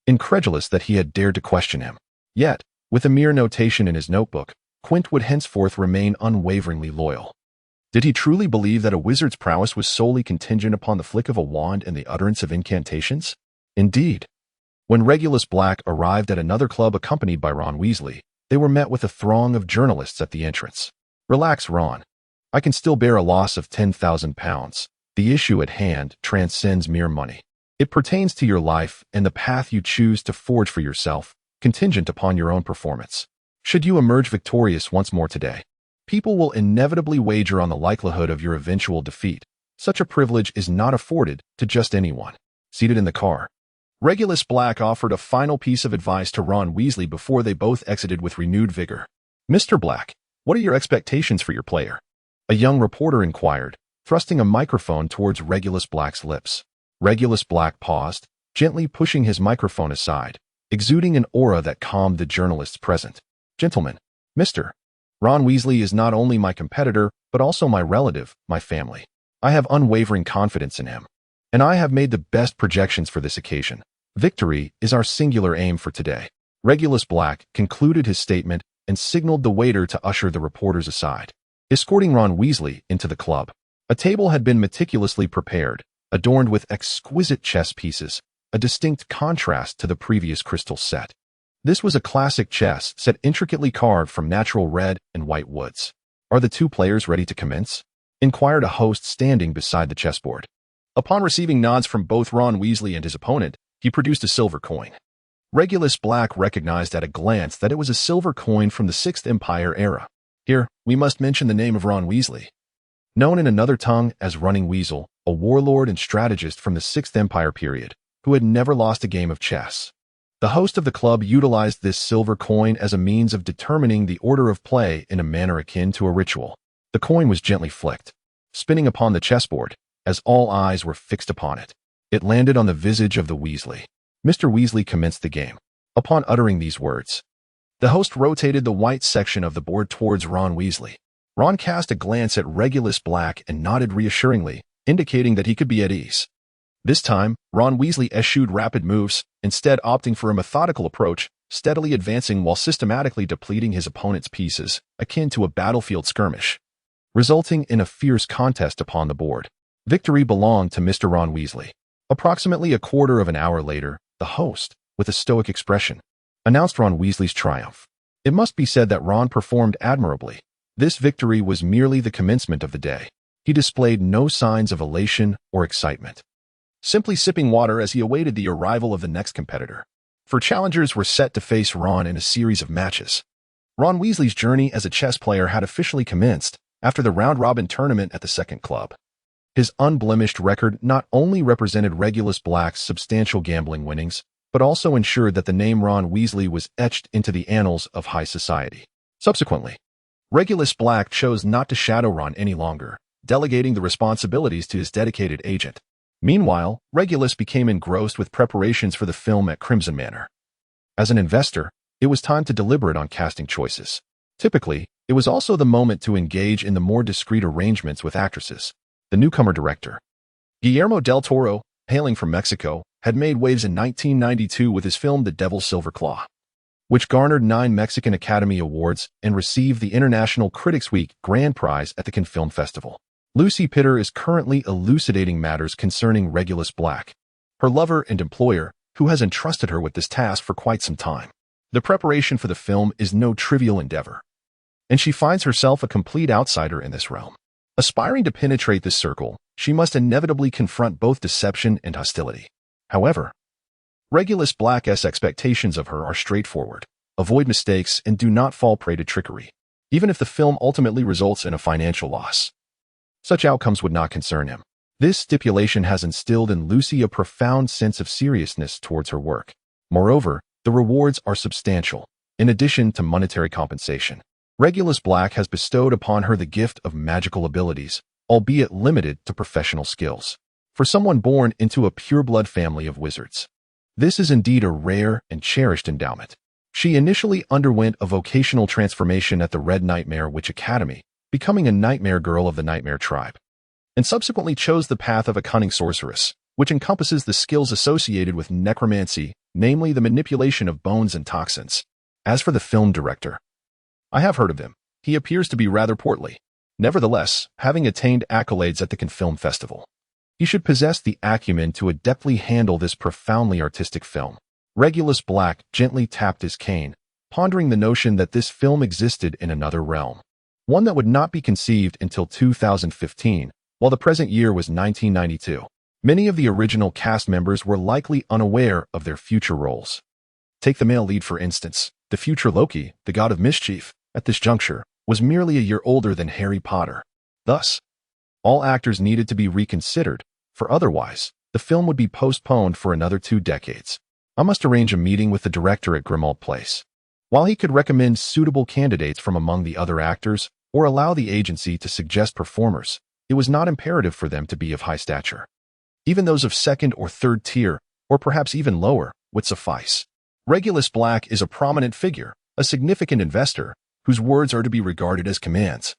incredulous that he had dared to question him. Yet, with a mere notation in his notebook, Quint would henceforth remain unwaveringly loyal. Did he truly believe that a wizard's prowess was solely contingent upon the flick of a wand and the utterance of incantations? Indeed. When Regulus Black arrived at another club accompanied by Ron Weasley, they were met with a throng of journalists at the entrance. Relax, Ron. I can still bear a loss of £10,000. The issue at hand transcends mere money. It pertains to your life and the path you choose to forge for yourself, contingent upon your own performance. Should you emerge victorious once more today, people will inevitably wager on the likelihood of your eventual defeat. Such a privilege is not afforded to just anyone. Seated in the car, Regulus Black offered a final piece of advice to Ron Weasley before they both exited with renewed vigor. Mr. Black, what are your expectations for your player? A young reporter inquired, thrusting a microphone towards Regulus Black's lips. Regulus Black paused, gently pushing his microphone aside, exuding an aura that calmed the journalists present. Gentlemen, Mr. Ron Weasley is not only my competitor, but also my relative, my family. I have unwavering confidence in him, and I have made the best projections for this occasion. Victory is our singular aim for today. Regulus Black concluded his statement and signaled the waiter to usher the reporters aside, escorting Ron Weasley into the club. A table had been meticulously prepared, adorned with exquisite chess pieces, a distinct contrast to the previous crystal set. This was a classic chess set intricately carved from natural red and white woods. Are the two players ready to commence? Inquired a host standing beside the chessboard. Upon receiving nods from both Ron Weasley and his opponent, he produced a silver coin. Regulus Black recognized at a glance that it was a silver coin from the Sixth Empire era. Here, we must mention the name of Ron Weasley. Known in another tongue as Running Weasel, a warlord and strategist from the Sixth Empire period, who had never lost a game of chess. The host of the club utilized this silver coin as a means of determining the order of play in a manner akin to a ritual. The coin was gently flicked, spinning upon the chessboard, as all eyes were fixed upon it. It landed on the visage of the Weasley. Mr. Weasley commenced the game. Upon uttering these words, the host rotated the white section of the board towards Ron Weasley. Ron cast a glance at Regulus Black and nodded reassuringly, indicating that he could be at ease. This time, Ron Weasley eschewed rapid moves, instead opting for a methodical approach, steadily advancing while systematically depleting his opponent's pieces, akin to a battlefield skirmish, resulting in a fierce contest upon the board. Victory belonged to Mr. Ron Weasley. Approximately a quarter of an hour later, the host, with a stoic expression, announced Ron Weasley's triumph. It must be said that Ron performed admirably. This victory was merely the commencement of the day. He displayed no signs of elation or excitement, simply sipping water as he awaited the arrival of the next competitor. For challengers were set to face Ron in a series of matches. Ron Weasley's journey as a chess player had officially commenced after the round-robin tournament at the second club. His unblemished record not only represented Regulus Black's substantial gambling winnings, but also ensured that the name Ron Weasley was etched into the annals of high society. Subsequently, Regulus Black chose not to shadow Ron any longer, delegating the responsibilities to his dedicated agent. Meanwhile, Regulus became engrossed with preparations for the film at Crimson Manor. As an investor, it was time to deliberate on casting choices. Typically, it was also the moment to engage in the more discreet arrangements with actresses. The newcomer director, Guillermo del Toro, hailing from Mexico, had made waves in 1992 with his film The Devil's Silver Claw, which garnered 9 Mexican Academy Awards and received the International Critics Week Grand Prize at the Cannes Film Festival. Lucy Pitter is currently elucidating matters concerning Regulus Black, her lover and employer, who has entrusted her with this task for quite some time. The preparation for the film is no trivial endeavor, and she finds herself a complete outsider in this realm. Aspiring to penetrate this circle, she must inevitably confront both deception and hostility. However, Regulus Black's expectations of her are straightforward: avoid mistakes and do not fall prey to trickery. Even if the film ultimately results in a financial loss, such outcomes would not concern him. This stipulation has instilled in Lucy a profound sense of seriousness towards her work. Moreover, the rewards are substantial. In addition to monetary compensation, Regulus Black has bestowed upon her the gift of magical abilities, albeit limited to professional skills. For someone born into a pureblood family of wizards, this is indeed a rare and cherished endowment. She initially underwent a vocational transformation at the Red Nightmare Witch Academy, becoming a nightmare girl of the Nightmare tribe, and subsequently chose the path of a cunning sorceress, which encompasses the skills associated with necromancy, namely the manipulation of bones and toxins. As for the film director, I have heard of him. He appears to be rather portly. Nevertheless, having attained accolades at the Cannes Film Festival, he should possess the acumen to adeptly handle this profoundly artistic film. Regulus Black gently tapped his cane, pondering the notion that this film existed in another realm, one that would not be conceived until 2015, while the present year was 1992. Many of the original cast members were likely unaware of their future roles. Take the male lead, for instance. The future Loki, the god of mischief, at this juncture, was merely a year older than Harry Potter. Thus, all actors needed to be reconsidered, for otherwise, the film would be postponed for another 2 decades. I must arrange a meeting with the director at Grimmauld Place. While he could recommend suitable candidates from among the other actors, or allow the agency to suggest performers, it was not imperative for them to be of high stature. Even those of second or third tier, or perhaps even lower, would suffice. Regulus Black is a prominent figure, a significant investor, whose words are to be regarded as commands,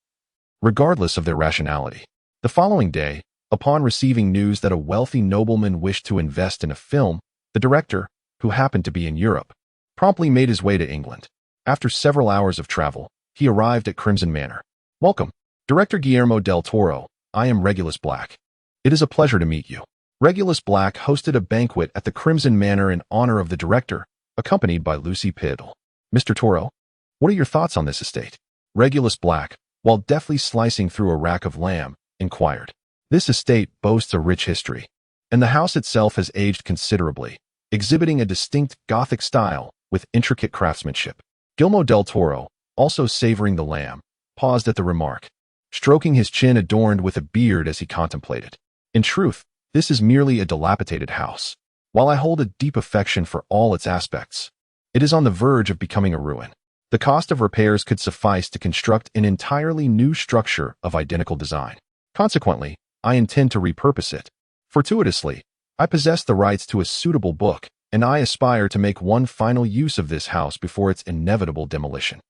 regardless of their rationality. The following day, upon receiving news that a wealthy nobleman wished to invest in a film, the director, who happened to be in Europe, promptly made his way to England. After several hours of travel, he arrived at Crimson Manor. "Welcome, Director Guillermo del Toro. I am Regulus Black. It is a pleasure to meet you." Regulus Black hosted a banquet at the Crimson Manor in honor of the director, accompanied by Lucy Pitter. "Mr. Toro, what are your thoughts on this estate?" Regulus Black, while deftly slicing through a rack of lamb, inquired. "This estate boasts a rich history, and the house itself has aged considerably, exhibiting a distinct Gothic style with intricate craftsmanship." Guillermo del Toro, also savoring the lamb, paused at the remark, stroking his chin adorned with a beard as he contemplated. "In truth, this is merely a dilapidated house. While I hold a deep affection for all its aspects, it is on the verge of becoming a ruin. The cost of repairs could suffice to construct an entirely new structure of identical design. Consequently, I intend to repurpose it. Fortuitously, I possess the rights to a suitable book, and I aspire to make one final use of this house before its inevitable demolition."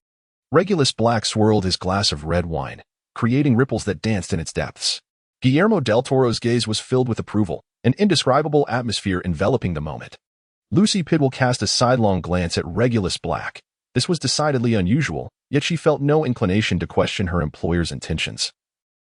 Regulus Black swirled his glass of red wine, creating ripples that danced in its depths. Guillermo del Toro's gaze was filled with approval, an indescribable atmosphere enveloping the moment. Lucy Pitter cast a sidelong glance at Regulus Black. This was decidedly unusual, yet she felt no inclination to question her employer's intentions.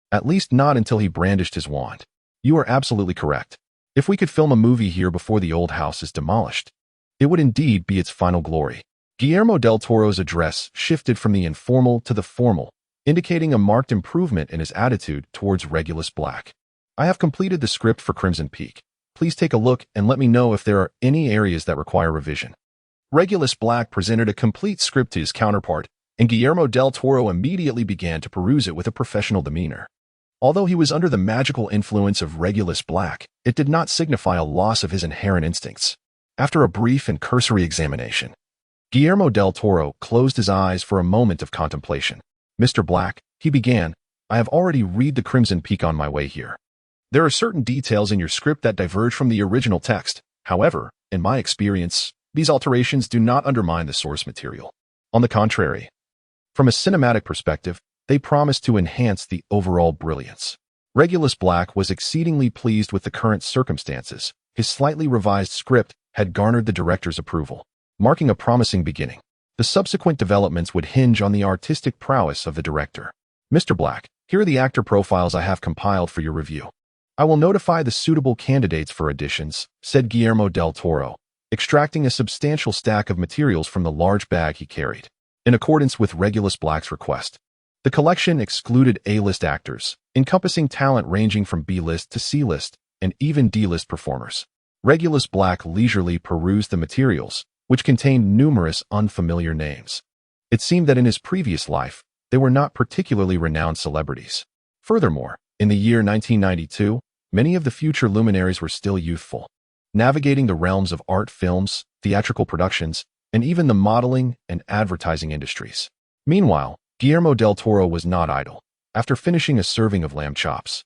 At least not until he brandished his wand. "You are absolutely correct. If we could film a movie here before the old house is demolished, it would indeed be its final glory." Guillermo del Toro's address shifted from the informal to the formal, indicating a marked improvement in his attitude towards Regulus Black. "I have completed the script for Crimson Peak. Please take a look and let me know if there are any areas that require revision." Regulus Black presented a complete script to his counterpart, and Guillermo del Toro immediately began to peruse it with a professional demeanor. Although he was under the magical influence of Regulus Black, it did not signify a loss of his inherent instincts. After a brief and cursory examination, Guillermo del Toro closed his eyes for a moment of contemplation. "Mr. Black," he began, "I have already read the Crimson Peak on my way here. There are certain details in your script that diverge from the original text. However, in my experience, these alterations do not undermine the source material. On the contrary, from a cinematic perspective, they promise to enhance the overall brilliance." Regulus Black was exceedingly pleased with the current circumstances. His slightly revised script had garnered the director's approval, marking a promising beginning. The subsequent developments would hinge on the artistic prowess of the director. "Mr. Black," Here are the actor profiles I have compiled for your review. I will notify the suitable candidates for auditions, said Guillermo del Toro, extracting a substantial stack of materials from the large bag he carried. In accordance with Regulus Black's request, the collection excluded A-list actors, encompassing talent ranging from B-list to C-list, and even D-list performers. Regulus Black leisurely perused the materials, which contained numerous unfamiliar names. It seemed that in his previous life, they were not particularly renowned celebrities. Furthermore, in the year 1992, many of the future luminaries were still youthful, navigating the realms of art films, theatrical productions, and even the modeling and advertising industries. Meanwhile, Guillermo del Toro was not idle. After finishing a serving of lamb chops,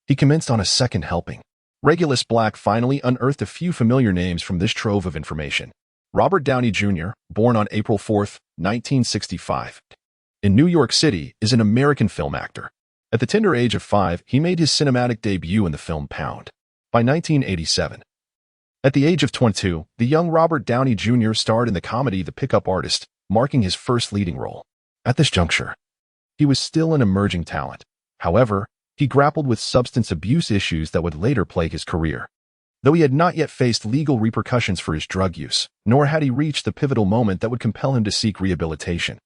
he commenced on a second helping. Regulus Black finally unearthed a few familiar names from this trove of information. Robert Downey Jr., born on April 4, 1965, in New York City, is an American film actor. At the tender age of 5, he made his cinematic debut in the film Pound. By 1987, at the age of 22, the young Robert Downey Jr. starred in the comedy The Pickup Artist, marking his first leading role. At this juncture, he was still an emerging talent. However, he grappled with substance abuse issues that would later plague his career. Though he had not yet faced legal repercussions for his drug use, nor had he reached the pivotal moment that would compel him to seek rehabilitation,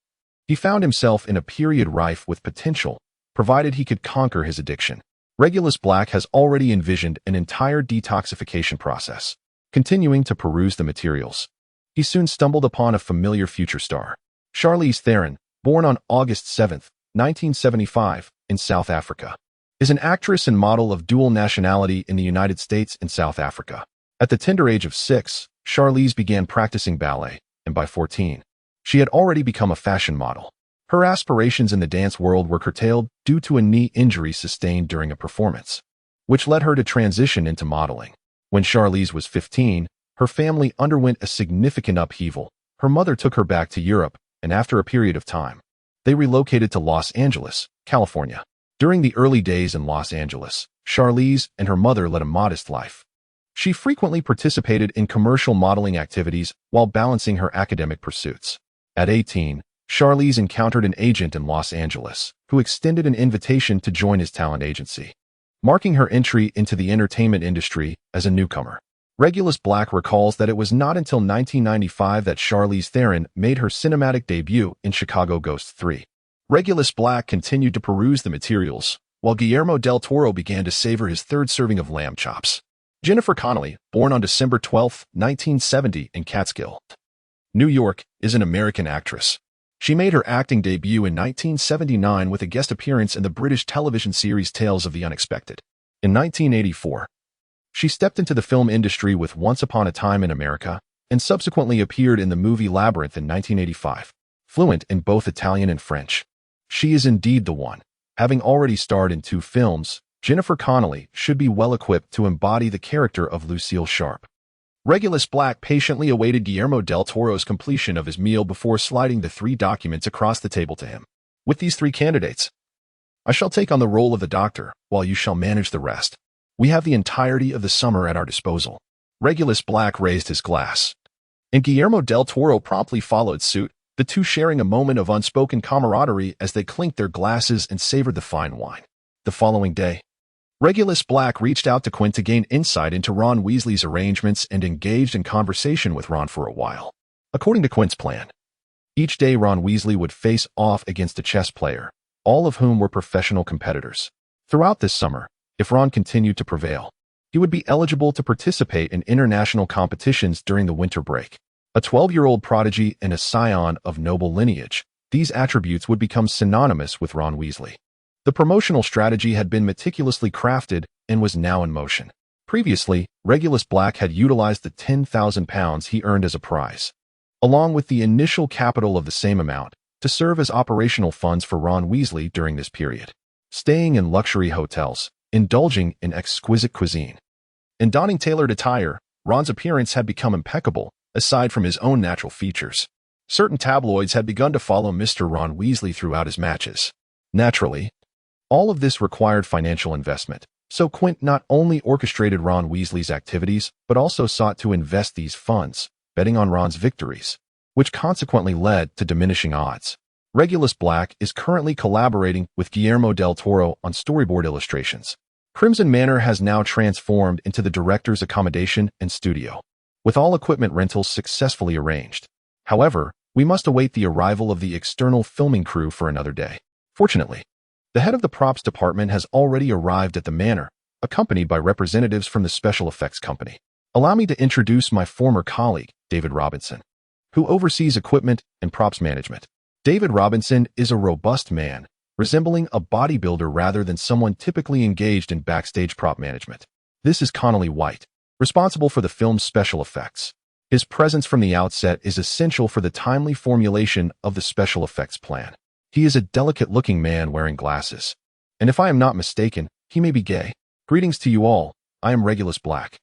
he found himself in a period rife with potential, provided he could conquer his addiction. Regulus Black has already envisioned an entire detoxification process. Continuing to peruse the materials, he soon stumbled upon a familiar future star. Charlize Theron, born on August 7, 1975, in South Africa, is an actress and model of dual nationality in the United States and South Africa. At the tender age of 6, Charlize began practicing ballet, and by 14, she had already become a fashion model. Her aspirations in the dance world were curtailed due to a knee injury sustained during a performance, which led her to transition into modeling. When Charlize was 15, her family underwent a significant upheaval. Her mother took her back to Europe, and after a period of time, they relocated to Los Angeles, California. During the early days in Los Angeles, Charlize and her mother led a modest life. She frequently participated in commercial modeling activities while balancing her academic pursuits. At 18, Charlize encountered an agent in Los Angeles who extended an invitation to join his talent agency, marking her entry into the entertainment industry as a newcomer. Regulus Black recalls that it was not until 1995 that Charlize Theron made her cinematic debut in Chicago Ghost 3. Regulus Black continued to peruse the materials, while Guillermo del Toro began to savor his third serving of lamb chops. Jennifer Connelly, born on December 12, 1970 in Catskill, New York, is an American actress. She made her acting debut in 1979 with a guest appearance in the British television series Tales of the Unexpected. In 1984, she stepped into the film industry with Once Upon a Time in America and subsequently appeared in the movie Labyrinth in 1985. Fluent in both Italian and French, she is indeed the one. Having already starred in 2 films, Jennifer Connelly should be well equipped to embody the character of Lucille Sharp. Regulus Black patiently awaited Guillermo del Toro's completion of his meal before sliding the 3 documents across the table to him. With these 3 candidates, I shall take on the role of the doctor, while you shall manage the rest. We have the entirety of the summer at our disposal. Regulus Black raised his glass, and Guillermo del Toro promptly followed suit, the two sharing a moment of unspoken camaraderie as they clinked their glasses and savored the fine wine. The following day, Regulus Black reached out to Quint to gain insight into Ron Weasley's arrangements and engaged in conversation with Ron for a while. According to Quint's plan, each day Ron Weasley would face off against a chess player, all of whom were professional competitors. Throughout this summer, if Ron continued to prevail, he would be eligible to participate in international competitions during the winter break. A 12-year-old prodigy and a scion of noble lineage, these attributes would become synonymous with Ron Weasley. The promotional strategy had been meticulously crafted and was now in motion. Previously, Regulus Black had utilized the £10,000 he earned as a prize, along with the initial capital of the same amount, to serve as operational funds for Ron Weasley during this period. Staying in luxury hotels, indulging in exquisite cuisine, and donning tailored attire, Ron's appearance had become impeccable, aside from his own natural features. Certain tabloids had begun to follow Mr. Ron Weasley throughout his matches. Naturally, all of this required financial investment, so Quint not only orchestrated Ron Weasley's activities, but also sought to invest these funds, betting on Ron's victories, which consequently led to diminishing odds. Regulus Black is currently collaborating with Guillermo del Toro on storyboard illustrations. Crimson Manor has now transformed into the director's accommodation and studio, with all equipment rentals successfully arranged. However, we must await the arrival of the external filming crew for another day. Fortunately, the head of the props department has already arrived at the manor, accompanied by representatives from the special effects company. Allow me to introduce my former colleague, David Robinson, who oversees equipment and props management. David Robinson is a robust man, resembling a bodybuilder rather than someone typically engaged in backstage prop management. This is Connolly White, responsible for the film's special effects. His presence from the outset is essential for the timely formulation of the special effects plan. He is a delicate-looking man wearing glasses, and if I am not mistaken, he may be gay. Greetings to you all, I am Regulus Black,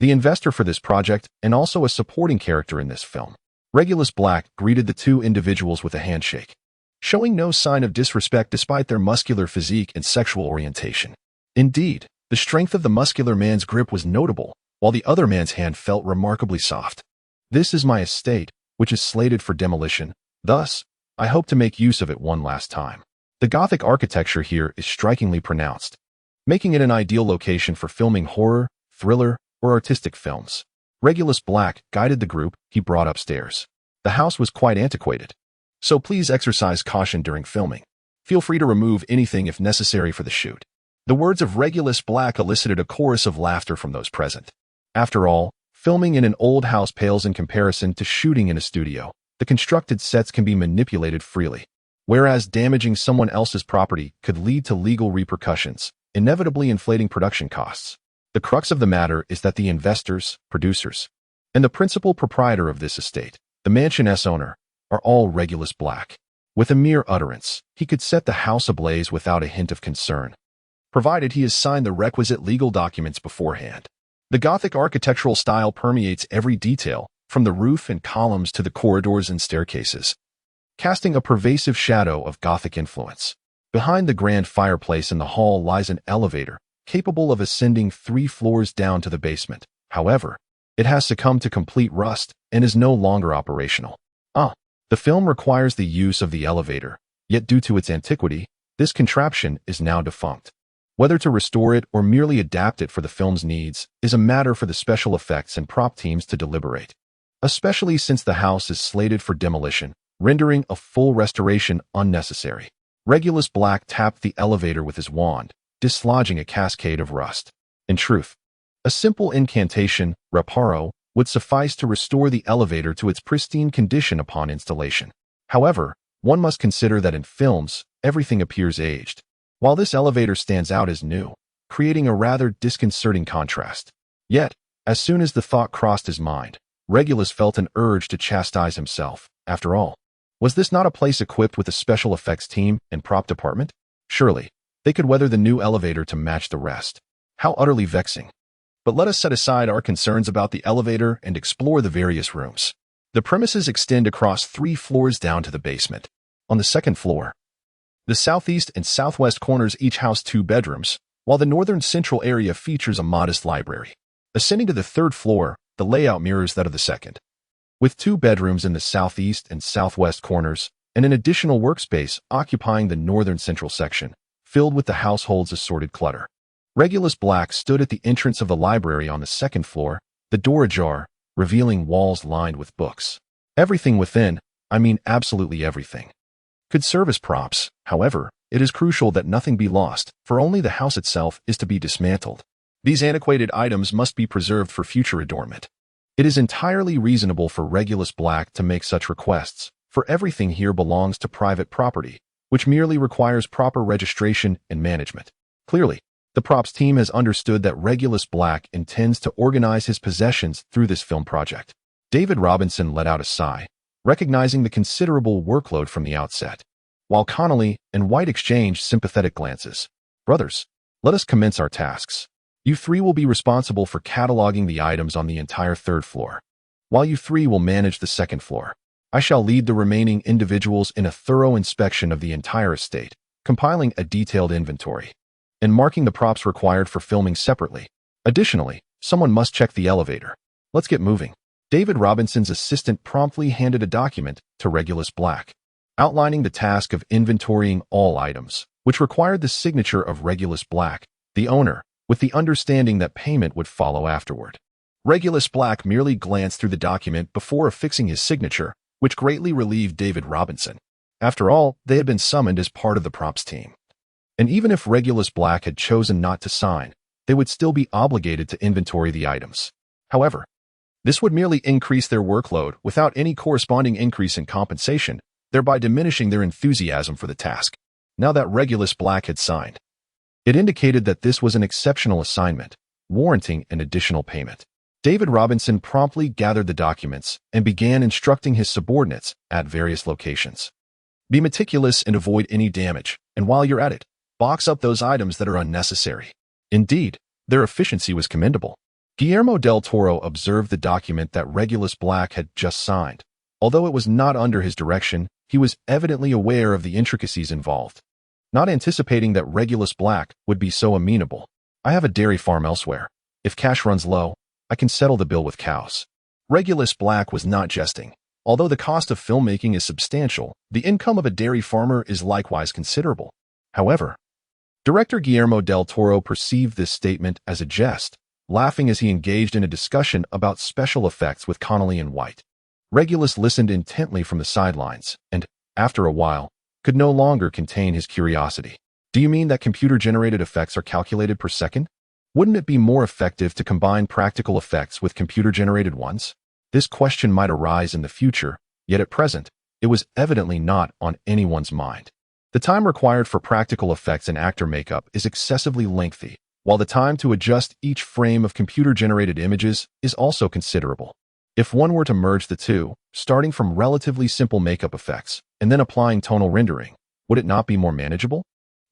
the investor for this project and also a supporting character in this film. Regulus Black greeted the two individuals with a handshake, showing no sign of disrespect despite their muscular physique and sexual orientation. Indeed, the strength of the muscular man's grip was notable, while the other man's hand felt remarkably soft. This is my estate, which is slated for demolition. Thus, I hope to make use of it one last time. The Gothic architecture here is strikingly pronounced, making it an ideal location for filming horror, thriller, or artistic films. Regulus Black guided the group he brought upstairs. The house was quite antiquated, so please exercise caution during filming. Feel free to remove anything if necessary for the shoot. The words of Regulus Black elicited a chorus of laughter from those present. After all, filming in an old house pales in comparison to shooting in a studio. The constructed sets can be manipulated freely, whereas damaging someone else's property could lead to legal repercussions, inevitably inflating production costs. The crux of the matter is that the investors, producers, and the principal proprietor of this estate, the mansion's owner, are all Regulus Black. With a mere utterance, he could set the house ablaze without a hint of concern, provided he has signed the requisite legal documents beforehand. The Gothic architectural style permeates every detail, from the roof and columns to the corridors and staircases, casting a pervasive shadow of Gothic influence. Behind the grand fireplace in the hall lies an elevator, capable of ascending 3 floors down to the basement. However, it has succumbed to complete rust and is no longer operational. The film requires the use of the elevator, yet due to its antiquity, this contraption is now defunct. Whether to restore it or merely adapt it for the film's needs is a matter for the special effects and prop teams to deliberate, especially since the house is slated for demolition, rendering a full restoration unnecessary. Regulus Black tapped the elevator with his wand, dislodging a cascade of rust. In truth, a simple incantation, reparo, would suffice to restore the elevator to its pristine condition upon installation. However, one must consider that in films, everything appears aged, while this elevator stands out as new, creating a rather disconcerting contrast. Yet, as soon as the thought crossed his mind, Regulus felt an urge to chastise himself. After all, was this not a place equipped with a special effects team and prop department? Surely, they could weather the new elevator to match the rest. How utterly vexing. But let us set aside our concerns about the elevator and explore the various rooms. The premises extend across 3 floors down to the basement. On the second floor, the southeast and southwest corners each house 2 bedrooms, while the northern central area features a modest library. Ascending to the 3rd floor, the layout mirrors that of the second, with 2 bedrooms in the southeast and southwest corners, and an additional workspace occupying the northern central section, filled with the household's assorted clutter. Regulus Black stood at the entrance of the library on the 2nd floor, the door ajar, revealing walls lined with books. Everything within, I mean absolutely everything, could serve as props. However, it is crucial that nothing be lost, for only the house itself is to be dismantled. These antiquated items must be preserved for future adornment. It is entirely reasonable for Regulus Black to make such requests, for everything here belongs to private property, which merely requires proper registration and management. Clearly, the props team has understood that Regulus Black intends to organize his possessions through this film project. David Robinson let out a sigh, recognizing the considerable workload from the outset, while Connolly and White exchanged sympathetic glances. Brothers, let us commence our tasks. You 3 will be responsible for cataloging the items on the entire 3rd floor, while you 3 will manage the 2nd floor. I shall lead the remaining individuals in a thorough inspection of the entire estate, compiling a detailed inventory, and marking the props required for filming separately. Additionally, someone must check the elevator. Let's get moving. David Robinson's assistant promptly handed a document to Regulus Black. outlining the task of inventorying all items, which required the signature of Regulus Black, the owner, with the understanding that payment would follow afterward. Regulus Black merely glanced through the document before affixing his signature, which greatly relieved David Robinson. After all, they had been summoned as part of the props team. And even if Regulus Black had chosen not to sign, they would still be obligated to inventory the items. However, this would merely increase their workload without any corresponding increase in compensation, thereby diminishing their enthusiasm for the task. Now that Regulus Black had signed, it indicated that this was an exceptional assignment, warranting an additional payment. David Robinson promptly gathered the documents and began instructing his subordinates at various locations. Be meticulous and avoid any damage, and while you're at it, box up those items that are unnecessary. Indeed, their efficiency was commendable. Guillermo del Toro observed the document that Regulus Black had just signed. Although it was not under his direction, he was evidently aware of the intricacies involved. Not anticipating that Regulus Black would be so amenable. I have a dairy farm elsewhere. If cash runs low, I can settle the bill with cows. Regulus Black was not jesting. Although the cost of filmmaking is substantial, the income of a dairy farmer is likewise considerable. However, director Guillermo del Toro perceived this statement as a jest, laughing as he engaged in a discussion about special effects with Connolly and White. Regulus listened intently from the sidelines and, after a while, could no longer contain his curiosity. Do you mean that computer-generated effects are calculated per second? Wouldn't it be more effective to combine practical effects with computer-generated ones? This question might arise in the future, yet at present, it was evidently not on anyone's mind. The time required for practical effects and actor makeup is excessively lengthy, while the time to adjust each frame of computer-generated images is also considerable. If one were to merge the two, starting from relatively simple makeup effects and then applying tonal rendering, would it not be more manageable?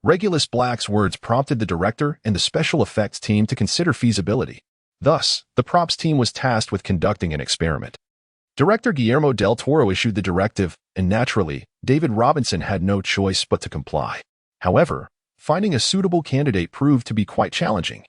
Regulus Black's words prompted the director and the special effects team to consider feasibility. Thus, the props team was tasked with conducting an experiment. Director Guillermo del Toro issued the directive, and naturally, David Robinson had no choice but to comply. However, finding a suitable candidate proved to be quite challenging,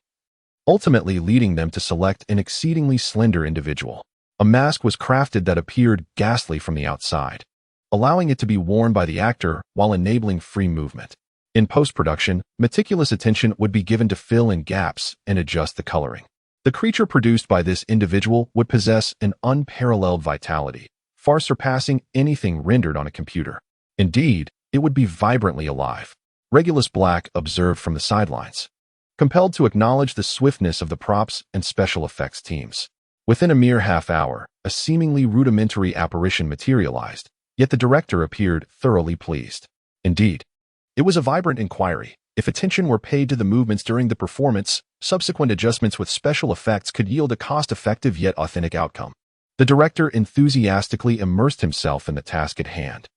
ultimately leading them to select an exceedingly slender individual. A mask was crafted that appeared ghastly from the outside, allowing it to be worn by the actor while enabling free movement. In post-production, meticulous attention would be given to fill in gaps and adjust the coloring. The creature produced by this individual would possess an unparalleled vitality, far surpassing anything rendered on a computer. Indeed, it would be vibrantly alive. Regulus Black observed from the sidelines, compelled to acknowledge the swiftness of the props and special effects teams. Within a mere half hour, a seemingly rudimentary apparition materialized, yet the director appeared thoroughly pleased. Indeed, it was a vibrant inquiry. If attention were paid to the movements during the performance, subsequent adjustments with special effects could yield a cost-effective yet authentic outcome. The director enthusiastically immersed himself in the task at hand,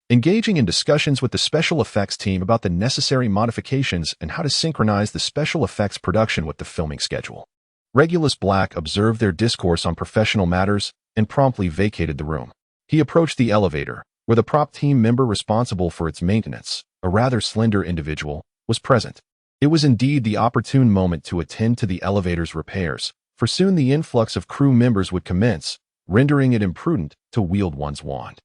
engaging in discussions with the special effects team about the necessary modifications and how to synchronize the special effects production with the filming schedule. Regulus Black observed their discourse on professional matters and promptly vacated the room. He approached the elevator, where the prop team member responsible for its maintenance, a rather slender individual, was present. It was indeed the opportune moment to attend to the elevator's repairs, for soon the influx of crew members would commence, rendering it imprudent to wield one's wand.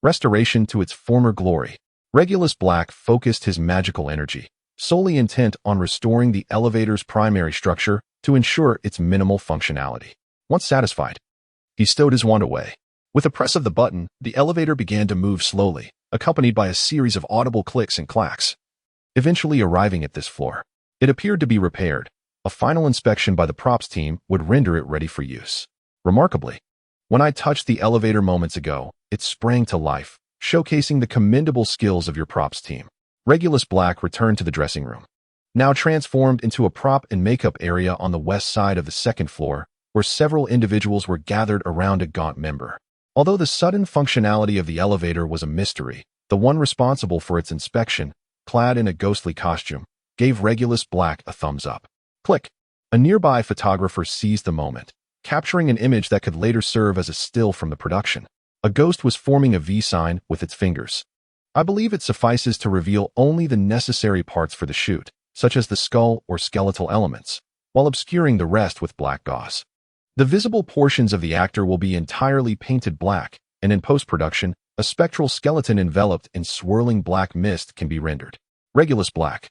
Restoration to its former glory. Regulus Black focused his magical energy, solely intent on restoring the elevator's primary structure to ensure its minimal functionality. Once satisfied, he stowed his wand away. With a press of the button, the elevator began to move slowly, accompanied by a series of audible clicks and clacks. Eventually arriving at this floor, it appeared to be repaired. A final inspection by the props team would render it ready for use. Remarkably, when I touched the elevator moments ago, it sprang to life, showcasing the commendable skills of your props team. Regulus Black returned to the dressing room, now transformed into a prop and makeup area on the west side of the second floor, where several individuals were gathered around a gaunt member. Although the sudden functionality of the elevator was a mystery, the one responsible for its inspection, clad in a ghostly costume, gave Regulus Black a thumbs up. Click. A nearby photographer seized the moment, capturing an image that could later serve as a still from the production. A ghost was forming a V sign with its fingers. I believe it suffices to reveal only the necessary parts for the shoot, such as the skull or skeletal elements, while obscuring the rest with black gauze. The visible portions of the actor will be entirely painted black, and in post-production, A spectral skeleton enveloped in swirling black mist can be rendered. Regulus Black,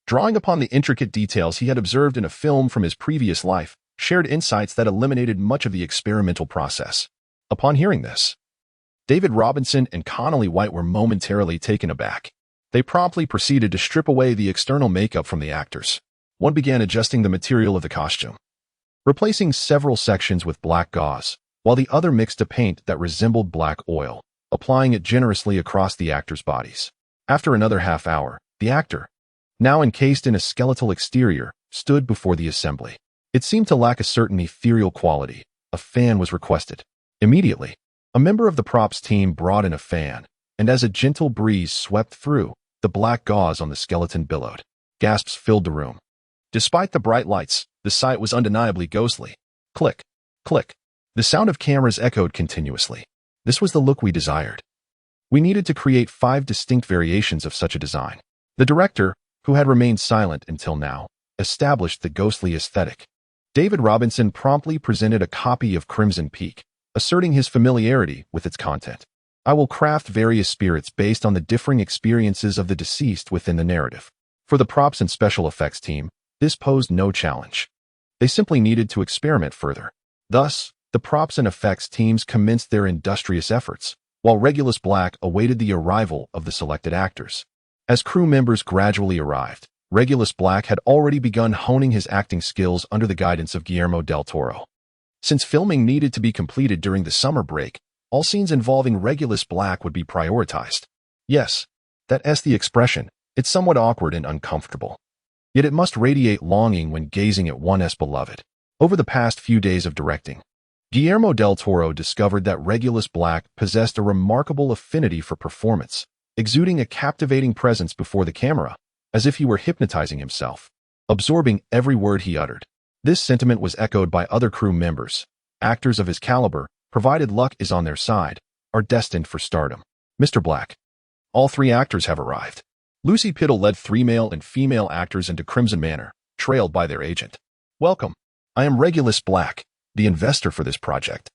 drawing upon the intricate details he had observed in a film from his previous life, shared insights that eliminated much of the experimental process. Upon hearing this, David Robinson and Connolly White were momentarily taken aback. They promptly proceeded to strip away the external makeup from the actors. One began adjusting the material of the costume, replacing several sections with black gauze, while the other mixed a paint that resembled black oil, applying it generously across the actors' bodies. After another half hour, the actor, now encased in a skeletal exterior, stood before the assembly. It seemed to lack a certain ethereal quality. A fan was requested. Immediately, a member of the props team brought in a fan, and as a gentle breeze swept through, the black gauze on the skeleton billowed. Gasps filled the room. Despite the bright lights, the sight was undeniably ghostly. Click, click. The sound of cameras echoed continuously. This was the look we desired. We needed to create 5 distinct variations of such a design. The director, who had remained silent until now, established the ghostly aesthetic. David Robinson promptly presented a copy of Crimson Peak, asserting his familiarity with its content. I will craft various spirits based on the differing experiences of the deceased within the narrative. For the props and special effects team, this posed no challenge. They simply needed to experiment further. Thus, the props and effects teams commenced their industrious efforts, while Regulus Black awaited the arrival of the selected actors. As crew members gradually arrived, Regulus Black had already begun honing his acting skills under the guidance of Guillermo del Toro. Since filming needed to be completed during the summer break, all scenes involving Regulus Black would be prioritized. Yes, that's the expression. It's somewhat awkward and uncomfortable. Yet it must radiate longing when gazing at one's beloved. Over the past few days of directing, Guillermo del Toro discovered that Regulus Black possessed a remarkable affinity for performance, exuding a captivating presence before the camera, as if he were hypnotizing himself, absorbing every word he uttered. This sentiment was echoed by other crew members. Actors of his caliber, provided luck is on their side, are destined for stardom. Mr. Black. All 3 actors have arrived. Lucy Piddle led 3 male and female actors into Crimson Manor, trailed by their agent. Welcome. I am Regulus Black, the investor for this project.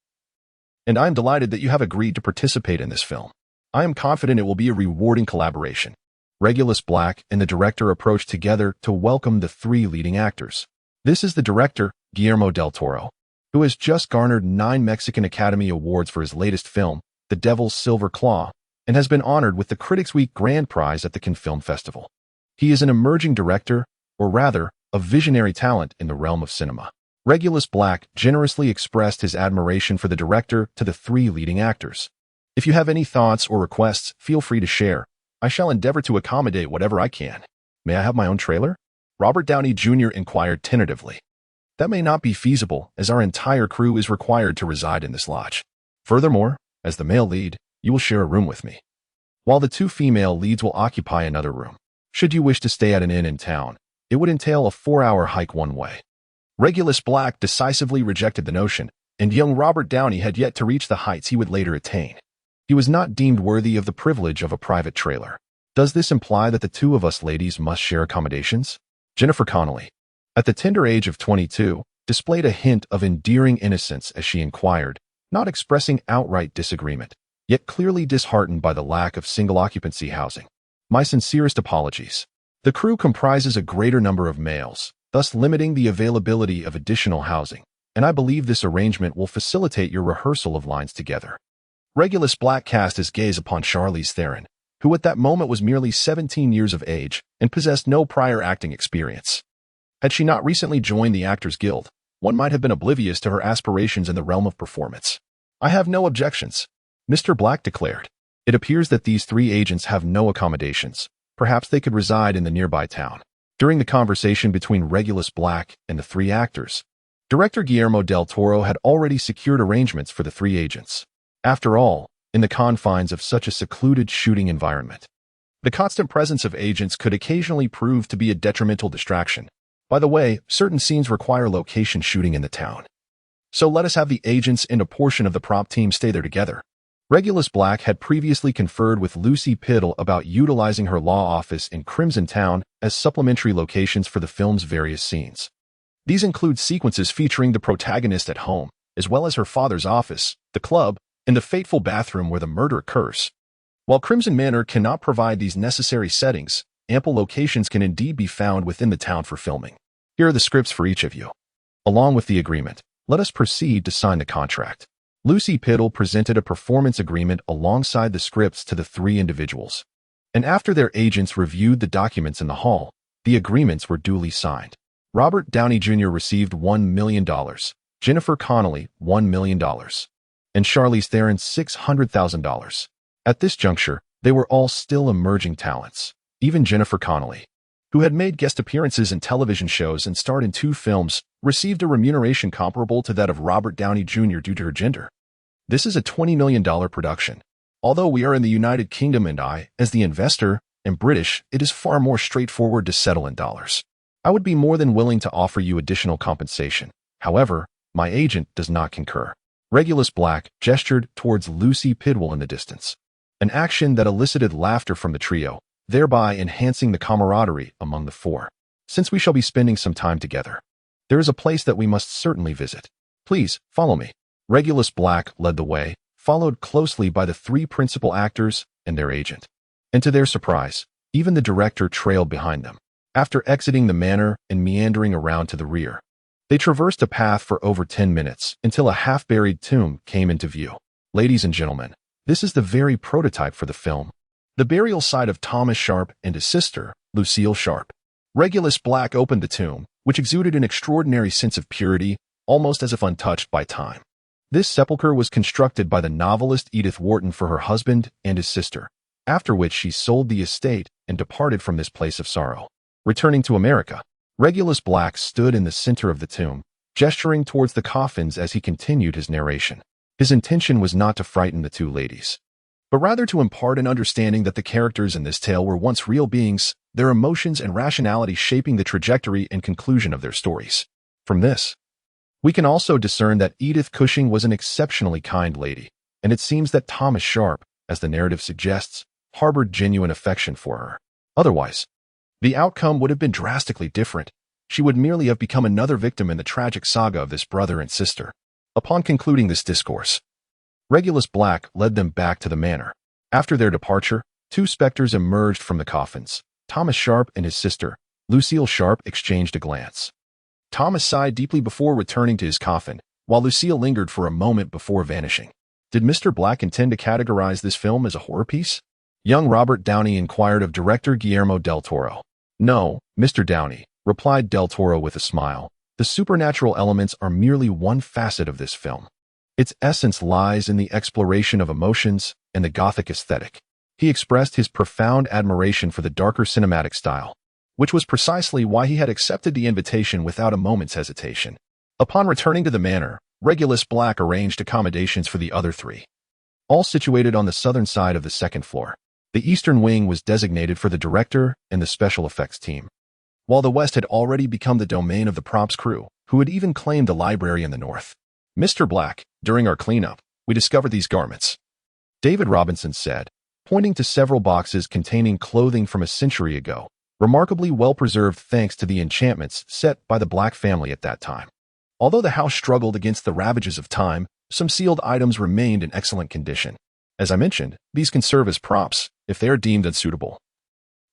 And I am delighted that you have agreed to participate in this film. I am confident it will be a rewarding collaboration. Regulus Black and the director approached together to welcome the 3 leading actors. This is the director, Guillermo del Toro, who has just garnered 9 Mexican Academy Awards for his latest film, The Devil's Silver Claw, and has been honored with the Critics' Week Grand Prize at the Cannes Film Festival. He is an emerging director, or rather, a visionary talent in the realm of cinema. Regulus Black generously expressed his admiration for the director to the 3 leading actors. If you have any thoughts or requests, feel free to share. I shall endeavor to accommodate whatever I can. May I have my own trailer? Robert Downey Jr. inquired tentatively. That may not be feasible, as our entire crew is required to reside in this lodge. Furthermore, as the male lead, you will share a room with me, while the 2 female leads will occupy another room. Should you wish to stay at an inn in town, it would entail a 4-hour hike one way. Regulus Black decisively rejected the notion, and young Robert Downey had yet to reach the heights he would later attain. He was not deemed worthy of the privilege of a private trailer. Does this imply that the 2 of us ladies must share accommodations? Jennifer Connelly, at the tender age of 22, displayed a hint of endearing innocence as she inquired, not expressing outright disagreement, yet clearly disheartened by the lack of single-occupancy housing. My sincerest apologies. The crew comprises a greater number of males, thus limiting the availability of additional housing, and I believe this arrangement will facilitate your rehearsal of lines together. Regulus Black cast his gaze upon Charlize Theron, who at that moment was merely 17 years of age and possessed no prior acting experience. Had she not recently joined the Actors Guild, one might have been oblivious to her aspirations in the realm of performance. I have no objections, Mr. Black declared. It appears that these 3 agents have no accommodations. Perhaps they could reside in the nearby town. During the conversation between Regulus Black and the 3 actors, director Guillermo del Toro had already secured arrangements for the 3 agents. After all, in the confines of such a secluded shooting environment, the constant presence of agents could occasionally prove to be a detrimental distraction. By the way, certain scenes require location shooting in the town. So let us have the agents and a portion of the prop team stay there together. Regulus Black had previously conferred with Lucy Piddle about utilizing her law office in Crimson Town as supplementary locations for the film's various scenes. These include sequences featuring the protagonist at home, as well as her father's office, the club, in the fateful bathroom where the murder occurs. While Crimson Manor cannot provide these necessary settings, ample locations can indeed be found within the town for filming. Here are the scripts for each of you. Along with the agreement, let us proceed to sign the contract. Lucy Piddle presented a performance agreement alongside the scripts to the three individuals. And after their agents reviewed the documents in the hall, the agreements were duly signed. Robert Downey Jr. received $1 million, Jennifer Connelly $1 million, and Charlize Theron $600,000. At this juncture, they were all still emerging talents. Even Jennifer Connelly, who had made guest appearances in television shows and starred in 2 films, received a remuneration comparable to that of Robert Downey Jr. due to her gender. This is a $20 million production. Although we are in the United Kingdom and I, as the investor, am British, it is far more straightforward to settle in dollars. I would be more than willing to offer you additional compensation. However, my agent does not concur. Regulus Black gestured towards Lucy Piddle in the distance, an action that elicited laughter from the trio, thereby enhancing the camaraderie among the 4. Since we shall be spending some time together, there is a place that we must certainly visit. Please, follow me. Regulus Black led the way, followed closely by the 3 principal actors and their agent. And to their surprise, even the director trailed behind them. After exiting the manor and meandering around to the rear, they traversed a path for over 10 minutes until a half-buried tomb came into view. Ladies and gentlemen, this is the very prototype for the film. The burial site of Thomas Sharp and his sister, Lucille Sharp. Regulus Black opened the tomb, which exuded an extraordinary sense of purity, almost as if untouched by time. This sepulchre was constructed by the novelist Edith Wharton for her husband and his sister, after which she sold the estate and departed from this place of sorrow. Returning to America, Regulus Black stood in the center of the tomb, gesturing towards the coffins as he continued his narration. His intention was not to frighten the 2 ladies, but rather to impart an understanding that the characters in this tale were once real beings, their emotions and rationality shaping the trajectory and conclusion of their stories. From this, we can also discern that Edith Cushing was an exceptionally kind lady, and it seems that Thomas Sharp, as the narrative suggests, harbored genuine affection for her. Otherwise, the outcome would have been drastically different. She would merely have become another victim in the tragic saga of this brother and sister. Upon concluding this discourse, Regulus Black led them back to the manor. After their departure, 2 specters emerged from the coffins. Thomas Sharp and his sister, Lucille Sharp, exchanged a glance. Thomas sighed deeply before returning to his coffin, while Lucille lingered for a moment before vanishing. Did Mr. Black intend to categorize this film as a horror piece? Young Robert Downey inquired of director Guillermo del Toro. No, Mr. Downey, replied del Toro with a smile. The supernatural elements are merely one facet of this film. Its essence lies in the exploration of emotions and the Gothic aesthetic. He expressed his profound admiration for the darker cinematic style, which was precisely why he had accepted the invitation without a moment's hesitation. Upon returning to the manor, Regulus Black arranged accommodations for the other 3, all situated on the southern side of the 2nd floor. The eastern wing was designated for the director and the special effects team, while the west had already become the domain of the props crew, who had even claimed the library in the north. Mr. Black, during our cleanup, we discovered these garments, David Robinson said, pointing to several boxes containing clothing from a century ago, remarkably well preserved thanks to the enchantments set by the Black family at that time. Although the house struggled against the ravages of time, some sealed items remained in excellent condition. As I mentioned, these can serve as props if they are deemed unsuitable.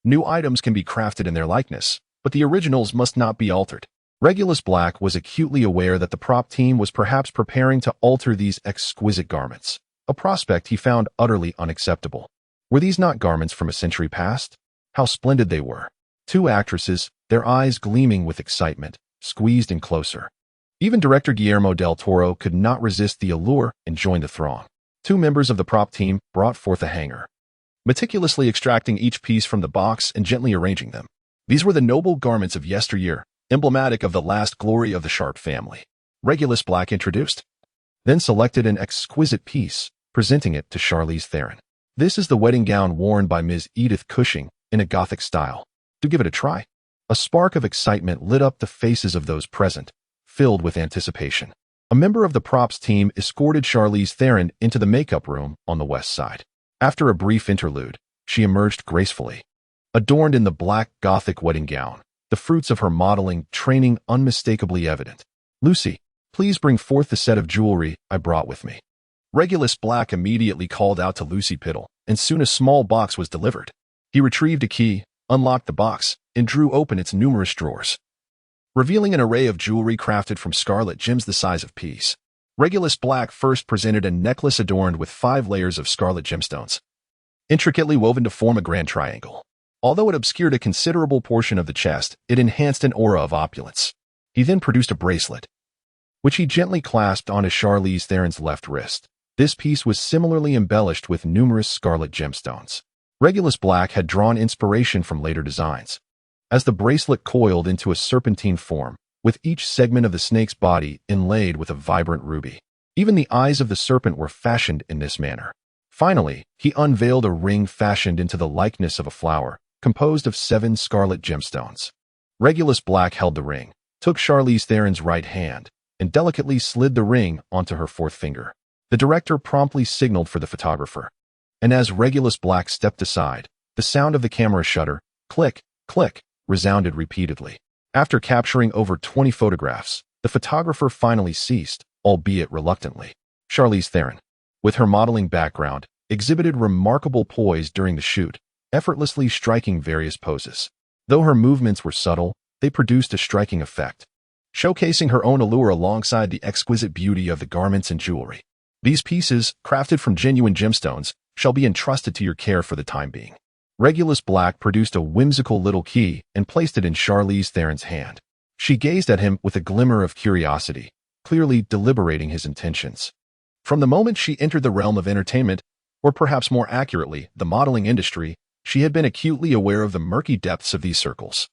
New items can be crafted in their likeness, but the originals must not be altered. Regulus Black was acutely aware that the prop team was perhaps preparing to alter these exquisite garments, a prospect he found utterly unacceptable. Were these not garments from a century past? How splendid they were. 2 actresses, their eyes gleaming with excitement, squeezed in closer. Even director Guillermo del Toro could not resist the allure and joined the throng. 2 members of the prop team brought forth a hanger, meticulously extracting each piece from the box and gently arranging them. These were the noble garments of yesteryear, emblematic of the last glory of the Sharp family. Regulus Black introduced, then selected an exquisite piece, presenting it to Charlize Theron. This is the wedding gown worn by Ms. Edith Cushing in a Gothic style. Do give it a try. A spark of excitement lit up the faces of those present, filled with anticipation. A member of the props team escorted Charlize Theron into the makeup room on the west side. After a brief interlude, she emerged gracefully, adorned in the black Gothic wedding gown, the fruits of her modeling training unmistakably evident. Lucy, please bring forth the set of jewelry I brought with me. Regulus Black immediately called out to Lucy Piddle, and soon a small box was delivered. He retrieved a key, unlocked the box, and drew open its numerous drawers, revealing an array of jewelry crafted from scarlet gems the size of peas. Regulus Black first presented a necklace adorned with 5 layers of scarlet gemstones, intricately woven to form a grand triangle. Although it obscured a considerable portion of the chest, it enhanced an aura of opulence. He then produced a bracelet, which he gently clasped onto Charlize Theron's left wrist. This piece was similarly embellished with numerous scarlet gemstones. Regulus Black had drawn inspiration from later designs, as the bracelet coiled into a serpentine form, with each segment of the snake's body inlaid with a vibrant ruby. Even the eyes of the serpent were fashioned in this manner. Finally, he unveiled a ring fashioned into the likeness of a flower, composed of 7 scarlet gemstones. Regulus Black held the ring, took Charlize Theron's right hand, and delicately slid the ring onto her 4th finger. The director promptly signaled for the photographer, and as Regulus Black stepped aside, the sound of the camera shutter, click, click, resounded repeatedly. After capturing over 20 photographs, the photographer finally ceased, albeit reluctantly. Charlize Theron, with her modeling background, exhibited remarkable poise during the shoot, effortlessly striking various poses. Though her movements were subtle, they produced a striking effect, showcasing her own allure alongside the exquisite beauty of the garments and jewelry. These pieces, crafted from genuine gemstones, shall be entrusted to your care for the time being. Regulus Black produced a whimsical little key and placed it in Charlize Theron's hand. She gazed at him with a glimmer of curiosity, clearly deliberating his intentions. From the moment she entered the realm of entertainment, or perhaps more accurately, the modeling industry, she had been acutely aware of the murky depths of these circles.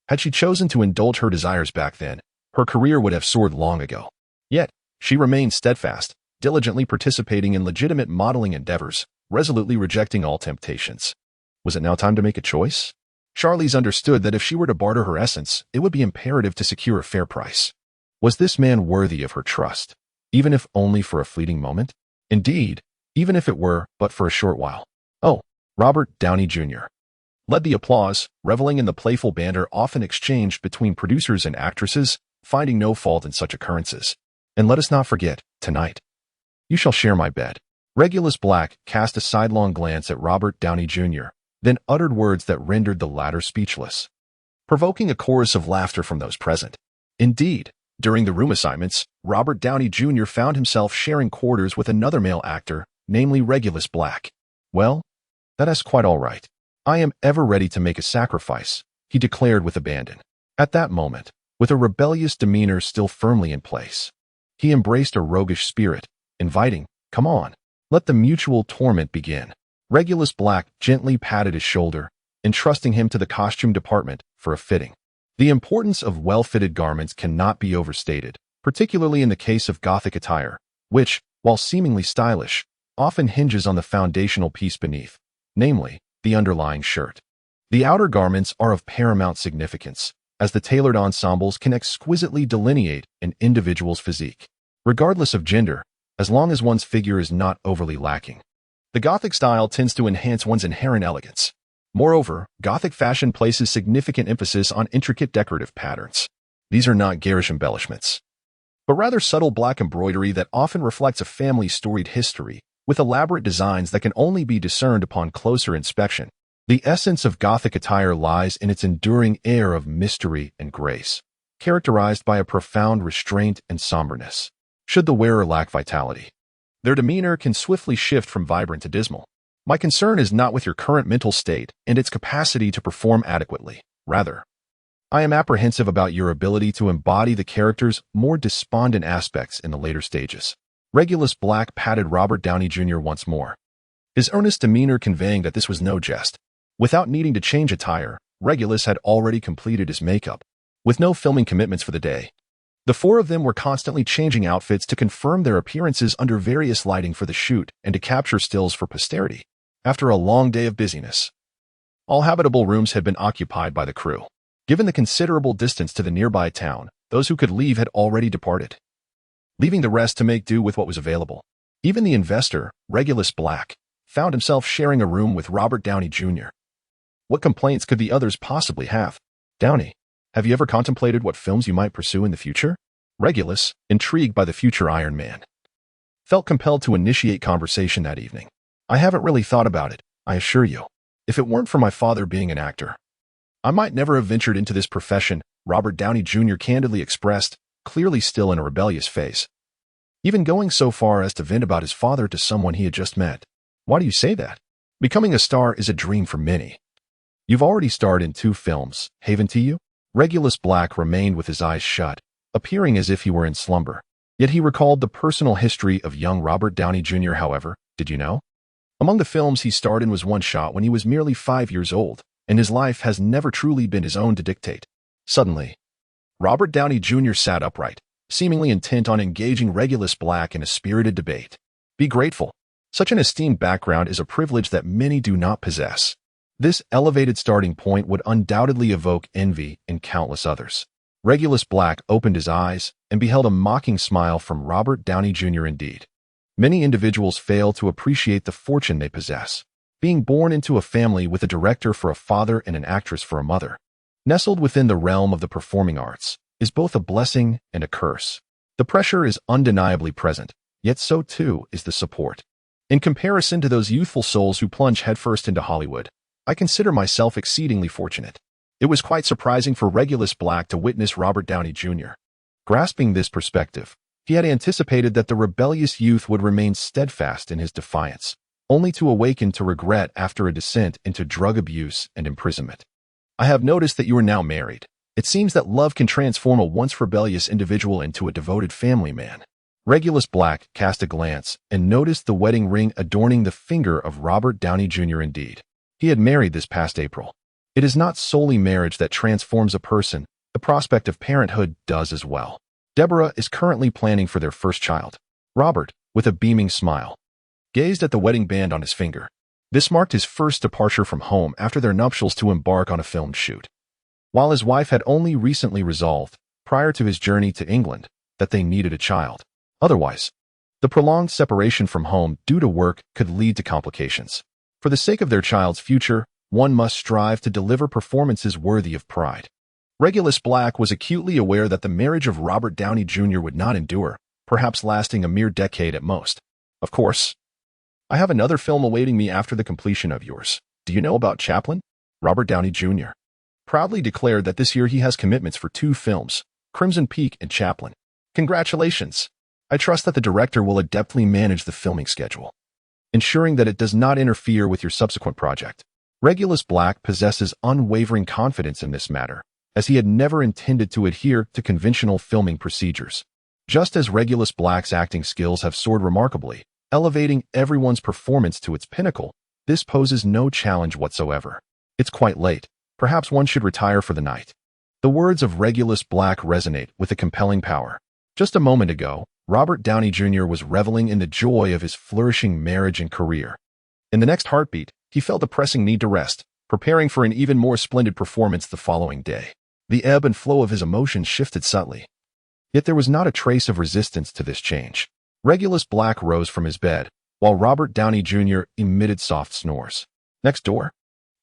Had she chosen to indulge her desires back then, her career would have soared long ago. Yet, she remained steadfast, diligently participating in legitimate modeling endeavors, resolutely rejecting all temptations. Was it now time to make a choice? Charlize understood that if she were to barter her essence, it would be imperative to secure a fair price. Was this man worthy of her trust, even if only for a fleeting moment? Indeed, even if it were but for a short while. Oh, Robert Downey Jr. led the applause, reveling in the playful banter often exchanged between producers and actresses, finding no fault in such occurrences. And let us not forget, tonight, you shall share my bed. Regulus Black cast a sidelong glance at Robert Downey Jr., then uttered words that rendered the latter speechless, provoking a chorus of laughter from those present. Indeed, during the room assignments, Robert Downey Jr. found himself sharing quarters with another male actor, namely Regulus Black. Well, that is quite all right. I am ever ready to make a sacrifice, he declared with abandon. At that moment, with a rebellious demeanor still firmly in place, he embraced a roguish spirit, inviting, "Come on, let the mutual torment begin." Regulus Black gently patted his shoulder, entrusting him to the costume department for a fitting. The importance of well-fitted garments cannot be overstated, particularly in the case of Gothic attire, which, while seemingly stylish, often hinges on the foundational piece beneath, namely, the underlying shirt. The outer garments are of paramount significance, as the tailored ensembles can exquisitely delineate an individual's physique, regardless of gender, as long as one's figure is not overly lacking. The Gothic style tends to enhance one's inherent elegance. Moreover, Gothic fashion places significant emphasis on intricate decorative patterns. These are not garish embellishments, but rather subtle black embroidery that often reflects a family's storied history, with elaborate designs that can only be discerned upon closer inspection. The essence of Gothic attire lies in its enduring air of mystery and grace, characterized by a profound restraint and somberness. Should the wearer lack vitality, their demeanor can swiftly shift from vibrant to dismal. My concern is not with your current mental state and its capacity to perform adequately. Rather, I am apprehensive about your ability to embody the character's more despondent aspects in the later stages. Regulus Black patted Robert Downey Jr. once more, his earnest demeanor conveying that this was no jest. Without needing to change attire, Regulus had already completed his makeup, with no filming commitments for the day. The 4 of them were constantly changing outfits to confirm their appearances under various lighting for the shoot and to capture stills for posterity. After a long day of busyness, all habitable rooms had been occupied by the crew. Given the considerable distance to the nearby town, those who could leave had already departed, leaving the rest to make do with what was available. Even the investor, Regulus Black, found himself sharing a room with Robert Downey Jr. What complaints could the others possibly have? Downey, have you ever contemplated what films you might pursue in the future? Regulus, intrigued by the future Iron Man, felt compelled to initiate conversation that evening. I haven't really thought about it, I assure you. If it weren't for my father being an actor, I might never have ventured into this profession, Robert Downey Jr. candidly expressed, clearly still in a rebellious phase. Even going so far as to vent about his father to someone he had just met. Why do you say that? Becoming a star is a dream for many. You've already starred in 2 films, haven't you? Regulus Black remained with his eyes shut, appearing as if he were in slumber. Yet he recalled the personal history of young Robert Downey Jr. However, did you know? Among the films he starred in was one shot when he was merely 5 years old, and his life has never truly been his own to dictate. Suddenly, Robert Downey Jr. sat upright, seemingly intent on engaging Regulus Black in a spirited debate. Be grateful. Such an esteemed background is a privilege that many do not possess. This elevated starting point would undoubtedly evoke envy in countless others. Regulus Black opened his eyes and beheld a mocking smile from Robert Downey Jr. Indeed, many individuals fail to appreciate the fortune they possess. Being born into a family with a director for a father and an actress for a mother, nestled within the realm of the performing arts, is both a blessing and a curse. The pressure is undeniably present, yet so too is the support. In comparison to those youthful souls who plunge headfirst into Hollywood, I consider myself exceedingly fortunate. It was quite surprising for Regulus Black to witness Robert Downey Jr. Grasping this perspective, he had anticipated that the rebellious youth would remain steadfast in his defiance, only to awaken to regret after a descent into drug abuse and imprisonment. I have noticed that you are now married. It seems that love can transform a once rebellious individual into a devoted family man. Regulus Black cast a glance and noticed the wedding ring adorning the finger of Robert Downey Jr. Indeed, he had married this past April. It is not solely marriage that transforms a person, the prospect of parenthood does as well. Deborah is currently planning for their first child. Robert, with a beaming smile, gazed at the wedding band on his finger. This marked his first departure from home after their nuptials to embark on a filmed shoot. While his wife had only recently resolved, prior to his journey to England, that they needed a child. Otherwise, the prolonged separation from home due to work could lead to complications. For the sake of their child's future, one must strive to deliver performances worthy of pride. Regulus Black was acutely aware that the marriage of Robert Downey Jr. would not endure, perhaps lasting a mere decade at most. Of course, I have another film awaiting me after the completion of yours. Do you know about Chaplin? Robert Downey Jr. proudly declared that this year he has commitments for 2 films, Crimson Peak and Chaplin. Congratulations! I trust that the director will adeptly manage the filming schedule, ensuring that it does not interfere with your subsequent project. Regulus Black possesses unwavering confidence in this matter, as he had never intended to adhere to conventional filming procedures. Just as Regulus Black's acting skills have soared remarkably, elevating everyone's performance to its pinnacle, this poses no challenge whatsoever. It's quite late. Perhaps one should retire for the night. The words of Regulus Black resonate with a compelling power. Just a moment ago, Robert Downey Jr. was reveling in the joy of his flourishing marriage and career. In the next heartbeat, he felt a pressing need to rest, preparing for an even more splendid performance the following day. The ebb and flow of his emotions shifted subtly. Yet there was not a trace of resistance to this change. Regulus Black rose from his bed, while Robert Downey Jr. emitted soft snores. Next door,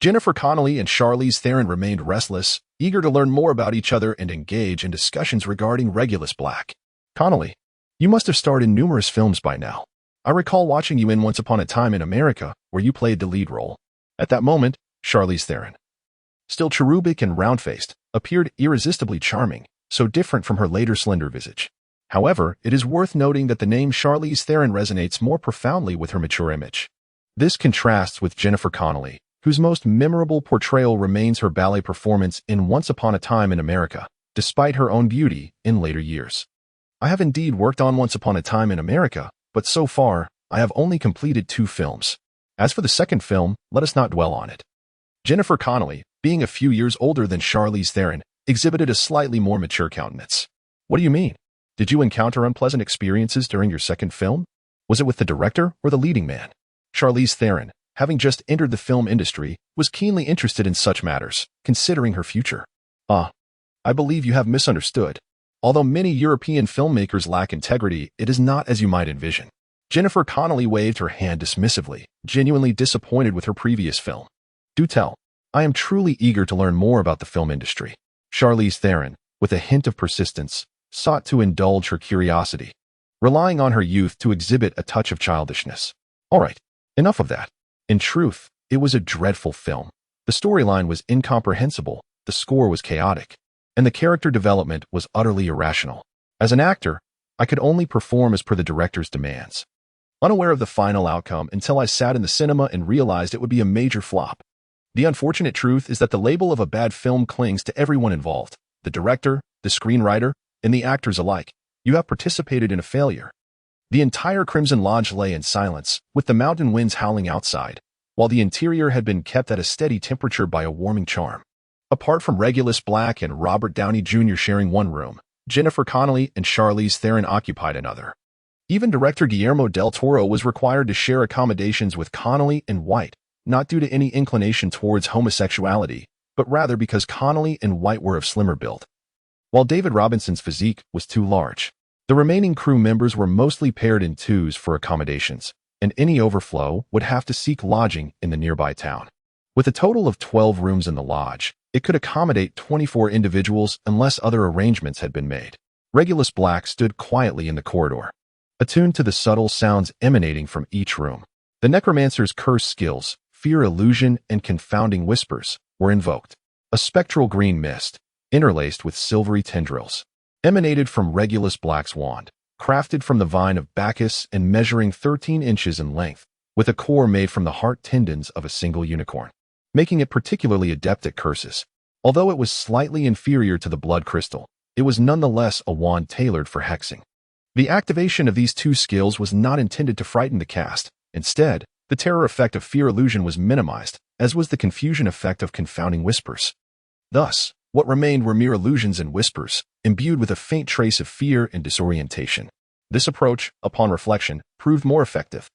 Jennifer Connelly and Charlize Theron remained restless, eager to learn more about each other and engage in discussions regarding Regulus Black. Connelly, you must have starred in numerous films by now. I recall watching you in Once Upon a Time in America, where you played the lead role. At that moment, Charlize Theron, still cherubic and round-faced, appeared irresistibly charming, so different from her later slender visage. However, it is worth noting that the name Charlize Theron resonates more profoundly with her mature image. This contrasts with Jennifer Connelly, whose most memorable portrayal remains her ballet performance in Once Upon a Time in America, despite her own beauty in later years. I have indeed worked on Once Upon a Time in America, but so far, I have only completed 2 films. As for the second film, let us not dwell on it. Jennifer Connelly, being a few years older than Charlize Theron, exhibited a slightly more mature countenance. What do you mean? Did you encounter unpleasant experiences during your second film? Was it with the director or the leading man? Charlize Theron, having just entered the film industry, was keenly interested in such matters, considering her future. I believe you have misunderstood. Although many European filmmakers lack integrity, it is not as you might envision. Jennifer Connelly waved her hand dismissively, genuinely disappointed with her previous film. Do tell. I am truly eager to learn more about the film industry. Charlize Theron, with a hint of persistence, sought to indulge her curiosity. relying on her youth to exhibit a touch of childishness. All right, enough of that. In truth, it was a dreadful film. The storyline was incomprehensible, the score was chaotic, and the character development was utterly irrational. As an actor, I could only perform as per the director's demands, unaware of the final outcome until I sat in the cinema and realized it would be a major flop. The unfortunate truth is that the label of a bad film clings to everyone involved, the director, the screenwriter, and the actors alike. You have participated in a failure. The entire Crimson Lodge lay in silence, with the mountain winds howling outside, while the interior had been kept at a steady temperature by a warming charm. Apart from Regulus Black and Robert Downey Jr. sharing one room, Jennifer Connelly and Charlize Theron occupied another. Even director Guillermo del Toro was required to share accommodations with Connelly and White, not due to any inclination towards homosexuality, but rather because Connelly and White were of slimmer build, while David Robinson's physique was too large. The remaining crew members were mostly paired in twos for accommodations, and any overflow would have to seek lodging in the nearby town. With a total of 12 rooms in the lodge, it could accommodate 24 individuals unless other arrangements had been made. Regulus Black stood quietly in the corridor, attuned to the subtle sounds emanating from each room. The Necromancer's curse skills, fear illusion, and confounding whispers, were invoked. A spectral green mist, interlaced with silvery tendrils, emanated from Regulus Black's wand, crafted from the vine of Bacchus and measuring 13 inches in length, with a core made from the heart tendons of a single unicorn, making it particularly adept at curses. Although it was slightly inferior to the blood crystal, it was nonetheless a wand tailored for hexing. The activation of these two skills was not intended to frighten the cast. Instead, the terror effect of fear illusion was minimized, as was the confusion effect of confounding whispers. Thus, what remained were mere illusions and whispers, imbued with a faint trace of fear and disorientation. This approach, upon reflection, proved more effective.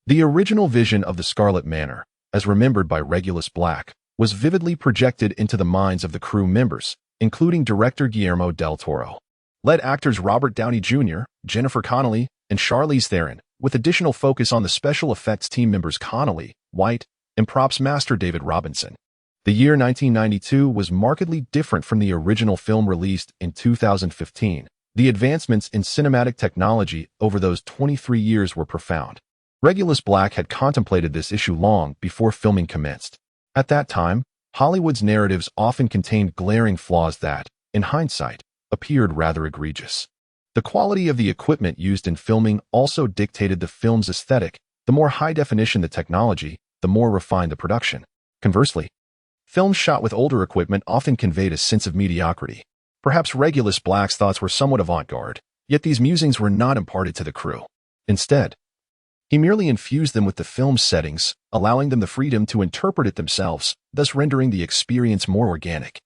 The original vision of the Scarlet Manor, as remembered by Regulus Black, was vividly projected into the minds of the crew members, including director Guillermo del Toro. Led actors Robert Downey Jr., Jennifer Connelly, and Charlize Theron, with additional focus on the special effects team members Connelly, White, and props master David Robinson. The year 1992 was markedly different from the original film released in 2015. The advancements in cinematic technology over those 23 years were profound. Regulus Black had contemplated this issue long before filming commenced. At that time, Hollywood's narratives often contained glaring flaws that, in hindsight, appeared rather egregious. The quality of the equipment used in filming also dictated the film's aesthetic. The more high-definition the technology, the more refined the production. Conversely, films shot with older equipment often conveyed a sense of mediocrity. Perhaps Regulus Black's thoughts were somewhat avant-garde, yet these musings were not imparted to the crew. Instead, he merely infused them with the film's settings, allowing them the freedom to interpret it themselves, thus rendering the experience more organic.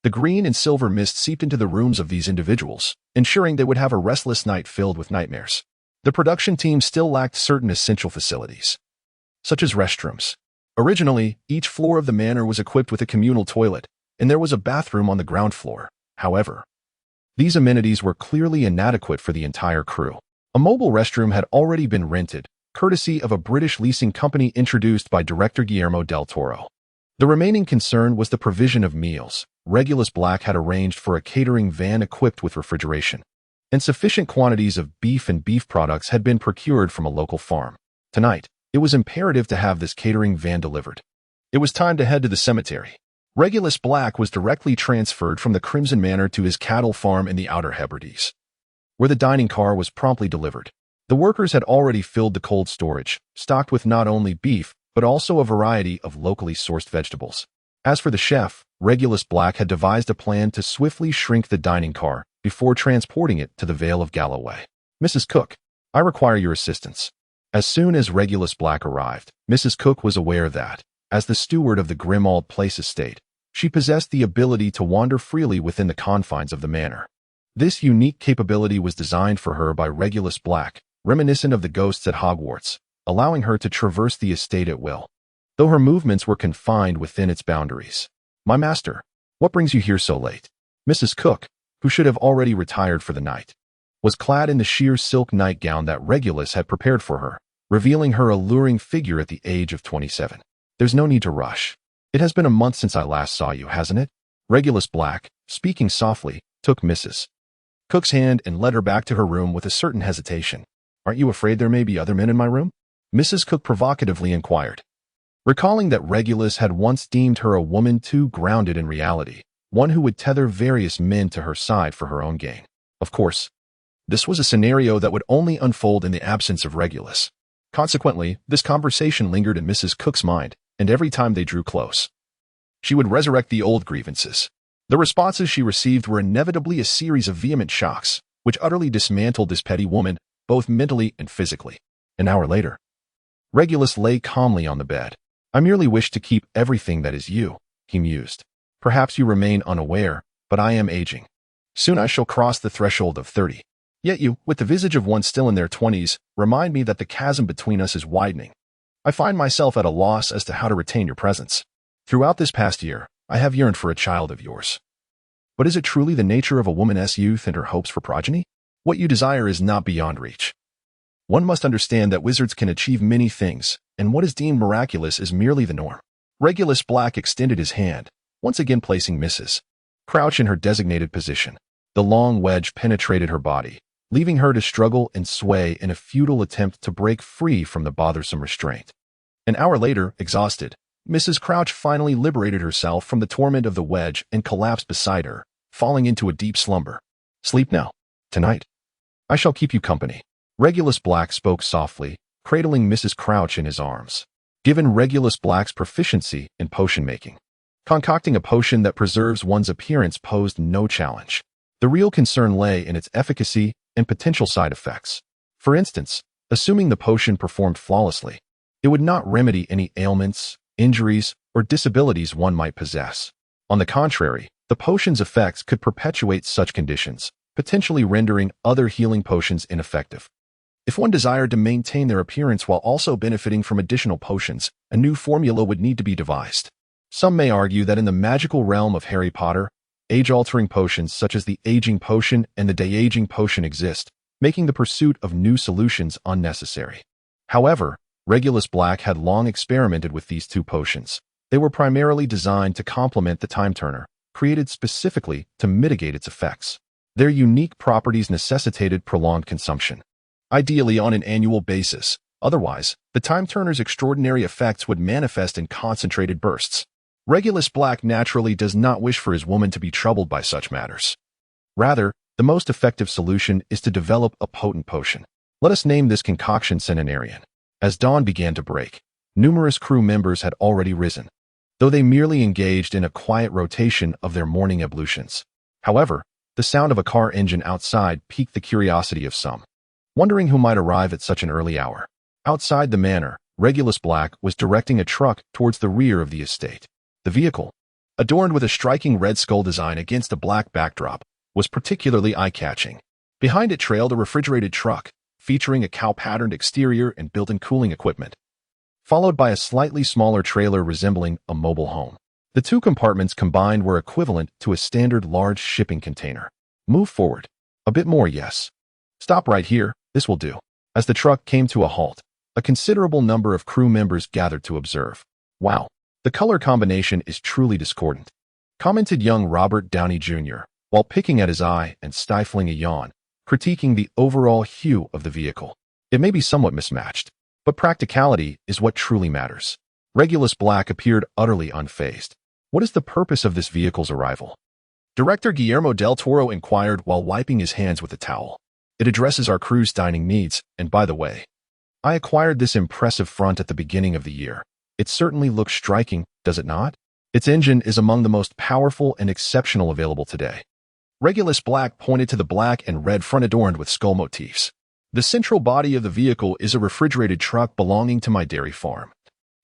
The green and silver mist seeped into the rooms of these individuals, ensuring they would have a restless night filled with nightmares. The production team still lacked certain essential facilities, such as restrooms. Originally, each floor of the manor was equipped with a communal toilet, and there was a bathroom on the ground floor. However, these amenities were clearly inadequate for the entire crew. A mobile restroom had already been rented, courtesy of a British leasing company introduced by director Guillermo del Toro. The remaining concern was the provision of meals. Regulus Black had arranged for a catering van equipped with refrigeration, and sufficient quantities of beef and beef products had been procured from a local farm. Tonight, it was imperative to have this catering van delivered. It was time to head to the cemetery. Regulus Black was directly transferred from the Crimson Manor to his cattle farm in the Outer Hebrides, where the dining car was promptly delivered. The workers had already filled the cold storage, stocked with not only beef, but also a variety of locally sourced vegetables. As for the chef, Regulus Black had devised a plan to swiftly shrink the dining car before transporting it to the Vale of Galloway. "Mrs. Cook, I require your assistance." As soon as Regulus Black arrived, Mrs. Cook was aware that, as the steward of the Grimald Place estate, she possessed the ability to wander freely within the confines of the manor. This unique capability was designed for her by Regulus Black, reminiscent of the ghosts at Hogwarts, allowing her to traverse the estate at will, though her movements were confined within its boundaries. "My master, what brings you here so late?" Mrs. Cook, who should have already retired for the night, was clad in the sheer silk nightgown that Regulus had prepared for her, revealing her alluring figure at the age of 27. "There's no need to rush. It has been a month since I last saw you, hasn't it?" Regulus Black, speaking softly, took Mrs. Cook's hand and led her back to her room with a certain hesitation. "Aren't you afraid there may be other men in my room?" Mrs. Cook provocatively inquired. Recalling that Regulus had once deemed her a woman too grounded in reality, one who would tether various men to her side for her own gain. Of course, this was a scenario that would only unfold in the absence of Regulus. Consequently, this conversation lingered in Mrs. Cook's mind, and every time they drew close, she would resurrect the old grievances. The responses she received were inevitably a series of vehement shocks, which utterly dismantled this petty woman, both mentally and physically. An hour later, Regulus lay calmly on the bed. "I merely wish to keep everything that is you," he mused. "Perhaps you remain unaware, but I am aging. Soon I shall cross the threshold of 30. Yet you, with the visage of one still in their 20s, remind me that the chasm between us is widening. I find myself at a loss as to how to retain your presence. Throughout this past year, I have yearned for a child of yours. But is it truly the nature of a woman's youth and her hopes for progeny? What you desire is not beyond reach. One must understand that wizards can achieve many things, and what is deemed miraculous is merely the norm." Regulus Black extended his hand, once again placing Mrs. Crouch in her designated position. The long wedge penetrated her body, leaving her to struggle and sway in a futile attempt to break free from the bothersome restraint. An hour later, exhausted, Mrs. Crouch finally liberated herself from the torment of the wedge and collapsed beside her, falling into a deep slumber. "Sleep now. Tonight, I shall keep you company." Regulus Black spoke softly, cradling Mrs. Crouch in his arms. Given Regulus Black's proficiency in potion making, concocting a potion that preserves one's appearance posed no challenge. The real concern lay in its efficacy and potential side effects. For instance, assuming the potion performed flawlessly, it would not remedy any ailments, injuries, or disabilities one might possess. On the contrary, the potion's effects could perpetuate such conditions, potentially rendering other healing potions ineffective. If one desired to maintain their appearance while also benefiting from additional potions, a new formula would need to be devised. Some may argue that in the magical realm of Harry Potter, age-altering potions such as the aging potion and the de-aging potion exist, making the pursuit of new solutions unnecessary. However, Regulus Black had long experimented with these two potions. They were primarily designed to complement the Time Turner, created specifically to mitigate its effects. Their unique properties necessitated prolonged consumption, ideally on an annual basis. Otherwise, the Time Turner's extraordinary effects would manifest in concentrated bursts. Regulus Black naturally does not wish for his woman to be troubled by such matters. Rather, the most effective solution is to develop a potent potion. Let us name this concoction Centenarian. As dawn began to break, numerous crew members had already risen, though they merely engaged in a quiet rotation of their morning ablutions. However, the sound of a car engine outside piqued the curiosity of some, wondering who might arrive at such an early hour. Outside the manor, Regulus Black was directing a truck towards the rear of the estate. The vehicle, adorned with a striking red skull design against a black backdrop, was particularly eye-catching. Behind it trailed a refrigerated truck, featuring a cow-patterned exterior and built-in cooling equipment, followed by a slightly smaller trailer resembling a mobile home. The two compartments combined were equivalent to a standard large shipping container. "Move forward. A bit more, yes. Stop right here, this will do." As the truck came to a halt, a considerable number of crew members gathered to observe. "Wow, the color combination is truly discordant," commented young Robert Downey Jr., while picking at his eye and stifling a yawn, critiquing the overall hue of the vehicle. "It may be somewhat mismatched, but practicality is what truly matters." Regulus Black appeared utterly unfazed. "What is the purpose of this vehicle's arrival?" Director Guillermo del Toro inquired while wiping his hands with a towel. "It addresses our crew's dining needs, and by the way, I acquired this impressive front at the beginning of the year. It certainly looks striking, does it not? Its engine is among the most powerful and exceptional available today." Regulus Black pointed to the black and red front adorned with skull motifs. "The central body of the vehicle is a refrigerated truck belonging to my dairy farm,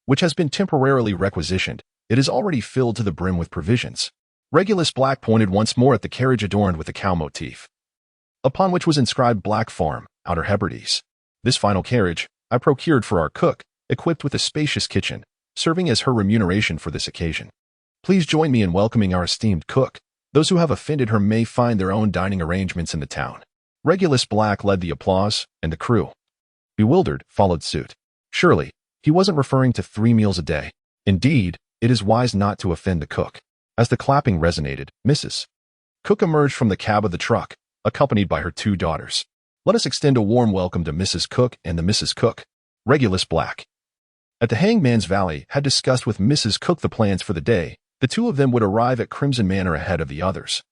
which has been temporarily requisitioned. It is already filled to the brim with provisions." Regulus Black pointed once more at the carriage adorned with a cow motif, upon which was inscribed Black Farm, Outer Hebrides. "This final carriage I procured for our cook, equipped with a spacious kitchen, serving as her remuneration for this occasion. Please join me in welcoming our esteemed cook. Those who have offended her may find their own dining arrangements in the town." Regulus Black led the applause, and the crew, bewildered, followed suit. Surely, he wasn't referring to 3 meals a day. Indeed, it is wise not to offend the cook. As the clapping resonated, Mrs. Cook emerged from the cab of the truck, accompanied by her 2 daughters. Let us extend a warm welcome to Mrs. Cook and the Mrs. Cook. Regulus Black. At the Hangman's Valley had discussed with Mrs. Cook the plans for the day. The 2 of them would arrive at Crimson Manor ahead of the others,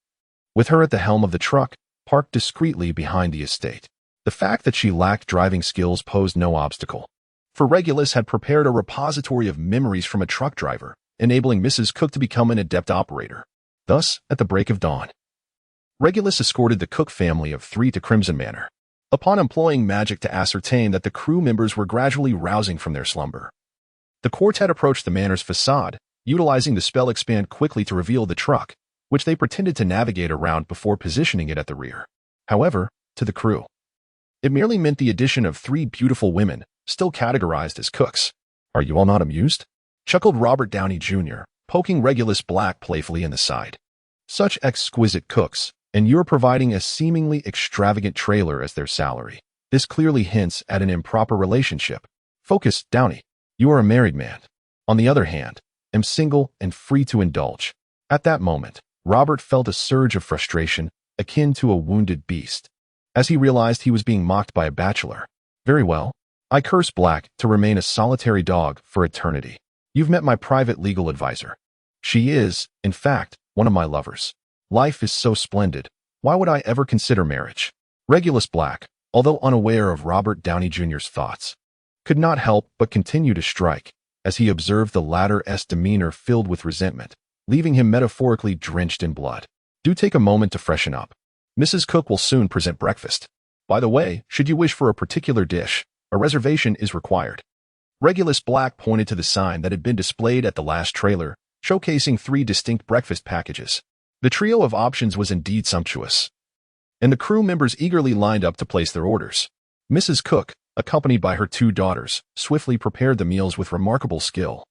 with her at the helm of the truck, parked discreetly behind the estate. The fact that she lacked driving skills posed no obstacle, for Regulus had prepared a repository of memories from a truck driver, enabling Mrs. Cook to become an adept operator. Thus, at the break of dawn, Regulus escorted the Cook family of 3 to Crimson Manor. Upon employing magic to ascertain that the crew members were gradually rousing from their slumber, the quartet approached the manor's facade, utilizing the spell Expand quickly to reveal the truck, which they pretended to navigate around before positioning it at the rear. However, to the crew, it merely meant the addition of 3 beautiful women, still categorized as cooks. "Are you all not amused?" chuckled Robert Downey Jr., poking Regulus Black playfully in the side. "Such exquisite cooks, and you're providing a seemingly extravagant trailer as their salary. This clearly hints at an improper relationship. Focus, Downey. You are a married man. On the other hand, am single and free to indulge." At that moment, Robert felt a surge of frustration, akin to a wounded beast, as he realized he was being mocked by a bachelor. "Very well. I curse Black to remain a solitary dog for eternity. You've met my private legal advisor. She is, in fact, one of my lovers. Life is so splendid. Why would I ever consider marriage?" Regulus Black, although unaware of Robert Downey Jr.'s thoughts, could not help but continue to strike, as he observed the latter's demeanor filled with resentment, leaving him metaphorically drenched in blood. "Do take a moment to freshen up. Mrs. Cook will soon present breakfast. By the way, should you wish for a particular dish, a reservation is required." Regulus Black pointed to the sign that had been displayed at the last trailer, showcasing 3 distinct breakfast packages. The trio of options was indeed sumptuous, and the crew members eagerly lined up to place their orders. Mrs. Cook, accompanied by her 2 daughters, swiftly prepared the meals with remarkable skill,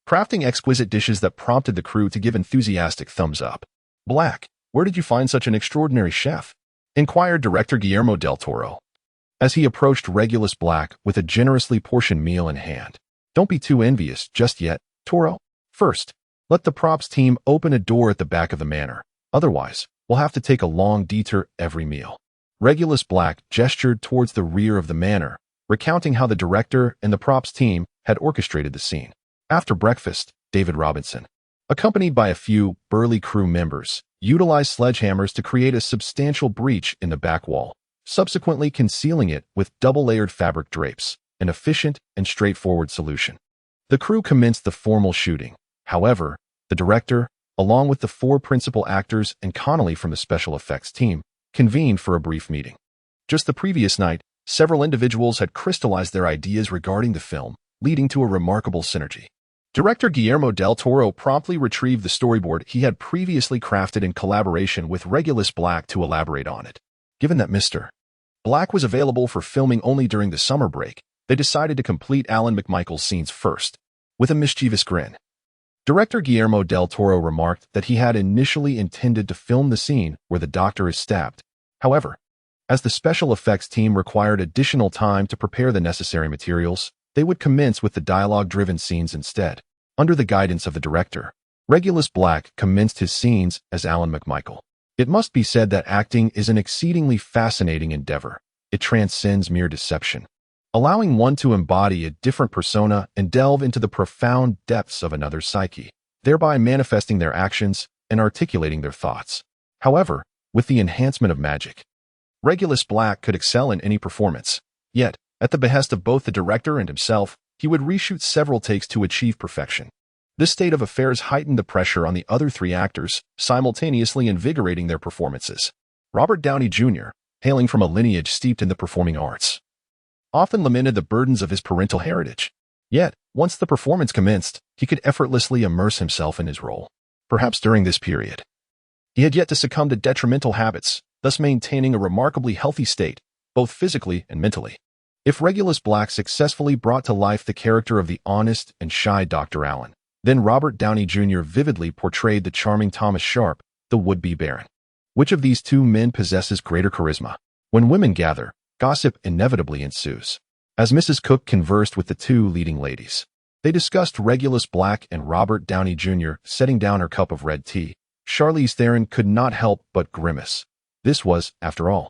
crafting exquisite dishes that prompted the crew to give enthusiastic thumbs up. "Black, where did you find such an extraordinary chef?" inquired director Guillermo del Toro, as he approached Regulus Black with a generously portioned meal in hand. "Don't be too envious just yet, Toro. First, let the props team open a door at the back of the manor. Otherwise, we'll have to take a long detour every meal." Regulus Black gestured towards the rear of the manor, recounting how the director and the props team had orchestrated the scene. After breakfast, David Robinson, accompanied by a few burly crew members, utilized sledgehammers to create a substantial breach in the back wall, subsequently concealing it with double-layered fabric drapes, an efficient and straightforward solution. The crew commenced the formal shooting. However, the director, along with the 4 principal actors and Connolly from the special effects team, convened for a brief meeting. Just the previous night, several individuals had crystallized their ideas regarding the film, leading to a remarkable synergy. Director Guillermo del Toro promptly retrieved the storyboard he had previously crafted in collaboration with Regulus Black to elaborate on it. Given that Mr. Black was available for filming only during the summer break, they decided to complete Alan McMichael's scenes first. With a mischievous grin, Director Guillermo del Toro remarked that he had initially intended to film the scene where the Doctor is stabbed. However, as the special effects team required additional time to prepare the necessary materials, they would commence with the dialogue-driven scenes instead. Under the guidance of the director, Regulus Black commenced his scenes as Alan McMichael. It must be said that acting is an exceedingly fascinating endeavor. It transcends mere deception, allowing one to embody a different persona and delve into the profound depths of another's psyche, thereby manifesting their actions and articulating their thoughts. However, with the enhancement of magic, Regulus Black could excel in any performance. Yet, at the behest of both the director and himself, he would reshoot several takes to achieve perfection. This state of affairs heightened the pressure on the other 3 actors, simultaneously invigorating their performances. Robert Downey Jr., hailing from a lineage steeped in the performing arts, often lamented the burdens of his parental heritage. Yet, once the performance commenced, he could effortlessly immerse himself in his role. Perhaps during this period, he had yet to succumb to detrimental habits, thus maintaining a remarkably healthy state, both physically and mentally. If Regulus Black successfully brought to life the character of the honest and shy Dr. Allen, then Robert Downey Jr. vividly portrayed the charming Thomas Sharp, the would-be Baron. Which of these 2 men possesses greater charisma? When women gather, gossip inevitably ensues. As Mrs. Cook conversed with the 2 leading ladies, they discussed Regulus Black and Robert Downey Jr. setting down her cup of red tea. Charlize Theron could not help but grimace, This was, after all,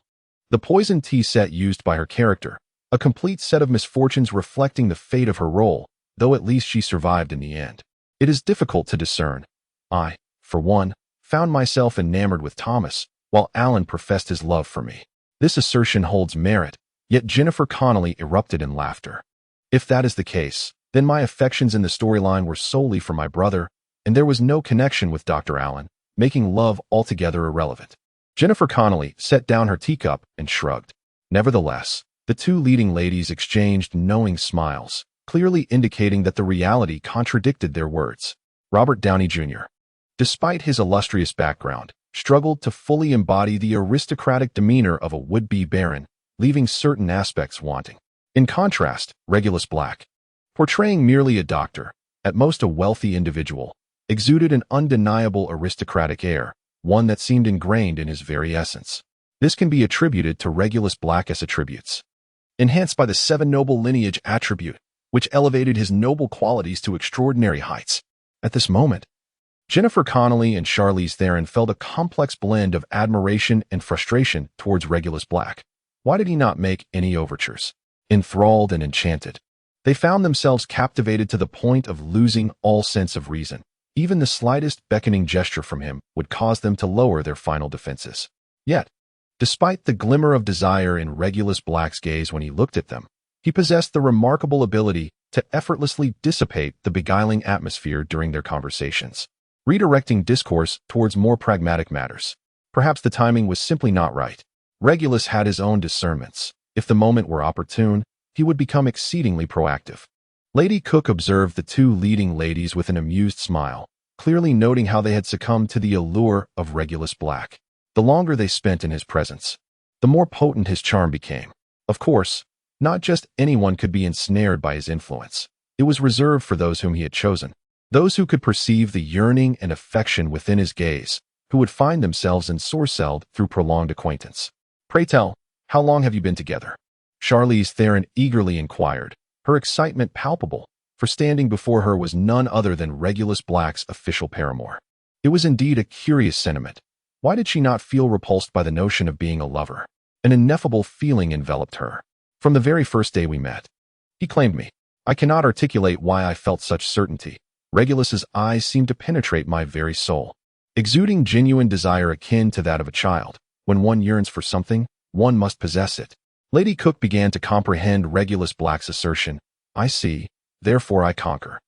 the poison tea set used by her character, a complete set of misfortunes reflecting the fate of her role, though at least she survived in the end. It is difficult to discern. I, for one, found myself enamored with Thomas, while Alan professed his love for me. This assertion holds merit, yet Jennifer Connelly erupted in laughter. If that is the case, then my affections in the storyline were solely for my brother, and there was no connection with Dr. Allen, making love altogether irrelevant. Jennifer Connelly set down her teacup and shrugged. Nevertheless, the two leading ladies exchanged knowing smiles, clearly indicating that the reality contradicted their words. Robert Downey Jr., despite his illustrious background, struggled to fully embody the aristocratic demeanor of a would-be baron, leaving certain aspects wanting. In contrast, Regulus Black, portraying merely a doctor, at most a wealthy individual, exuded an undeniable aristocratic air, one that seemed ingrained in his very essence. This can be attributed to Regulus Black's attributes, enhanced by the 7 noble lineage attribute, which elevated his noble qualities to extraordinary heights. At this moment, Jennifer Connelly and Charlize Theron felt a complex blend of admiration and frustration towards Regulus Black. Why did he not make any overtures? Enthralled and enchanted, they found themselves captivated to the point of losing all sense of reason. Even the slightest beckoning gesture from him would cause them to lower their final defenses. Yet, despite the glimmer of desire in Regulus Black's gaze when he looked at them, he possessed the remarkable ability to effortlessly dissipate the beguiling atmosphere during their conversations, redirecting discourse towards more pragmatic matters. Perhaps the timing was simply not right. Regulus had his own discernments. If the moment were opportune, he would become exceedingly proactive. Lady Cook observed the two leading ladies with an amused smile, clearly noting how they had succumbed to the allure of Regulus Black. The longer they spent in his presence, the more potent his charm became. Of course, not just anyone could be ensnared by his influence. It was reserved for those whom he had chosen, those who could perceive the yearning and affection within his gaze, who would find themselves ensorcelled through prolonged acquaintance. Pray tell, how long have you been together? Charlize Theron eagerly inquired, her excitement palpable, for standing before her was none other than Regulus Black's official paramour. It was indeed a curious sentiment. Why did she not feel repulsed by the notion of being a lover? An ineffable feeling enveloped her. From the very first day we met, he claimed me. I cannot articulate why I felt such certainty. Regulus's eyes seemed to penetrate my very soul, exuding genuine desire akin to that of a child. When one yearns for something, one must possess it. Lady Cook began to comprehend Regulus Black's assertion. I see, therefore I conquer.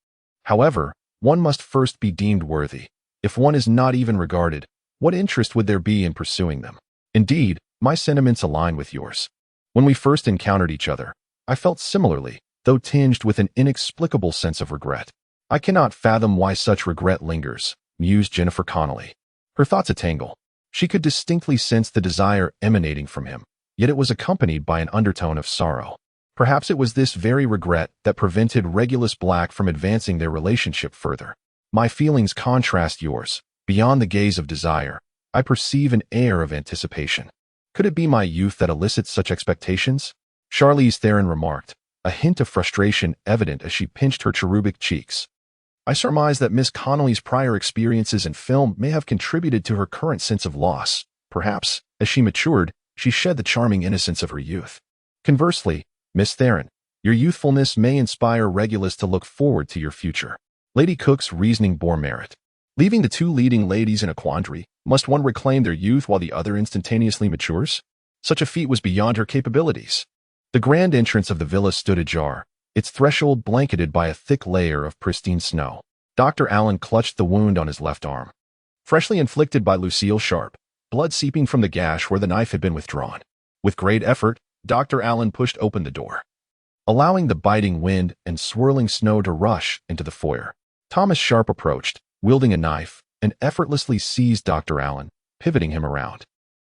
However, one must first be deemed worthy. If one is not even regarded, what interest would there be in pursuing them? Indeed, my sentiments align with yours. When we first encountered each other, I felt similarly, though tinged with an inexplicable sense of regret. I cannot fathom why such regret lingers, mused Jennifer Connelly. Her thoughts a tangle. She could distinctly sense the desire emanating from him, yet it was accompanied by an undertone of sorrow. Perhaps it was this very regret that prevented Regulus Black from advancing their relationship further. My feelings contrast yours. Beyond the gaze of desire, I perceive an air of anticipation. Could it be my youth that elicits such expectations? Charlize Theron remarked, a hint of frustration evident as she pinched her cherubic cheeks. I surmise that Miss Connelly's prior experiences in film may have contributed to her current sense of loss. Perhaps, as she matured, she shed the charming innocence of her youth. Conversely, Miss Theron, your youthfulness may inspire Regulus to look forward to your future. Lady Cook's reasoning bore merit. Leaving the two leading ladies in a quandary, must one reclaim their youth while the other instantaneously matures? Such a feat was beyond her capabilities. The grand entrance of the villa stood ajar, its threshold blanketed by a thick layer of pristine snow. Dr. Allen clutched the wound on his left arm, freshly inflicted by Lucille Sharp, blood seeping from the gash where the knife had been withdrawn. With great effort, Dr. Allen pushed open the door, allowing the biting wind and swirling snow to rush into the foyer. Thomas Sharp approached, wielding a knife, and effortlessly seized Dr. Allen, pivoting him around.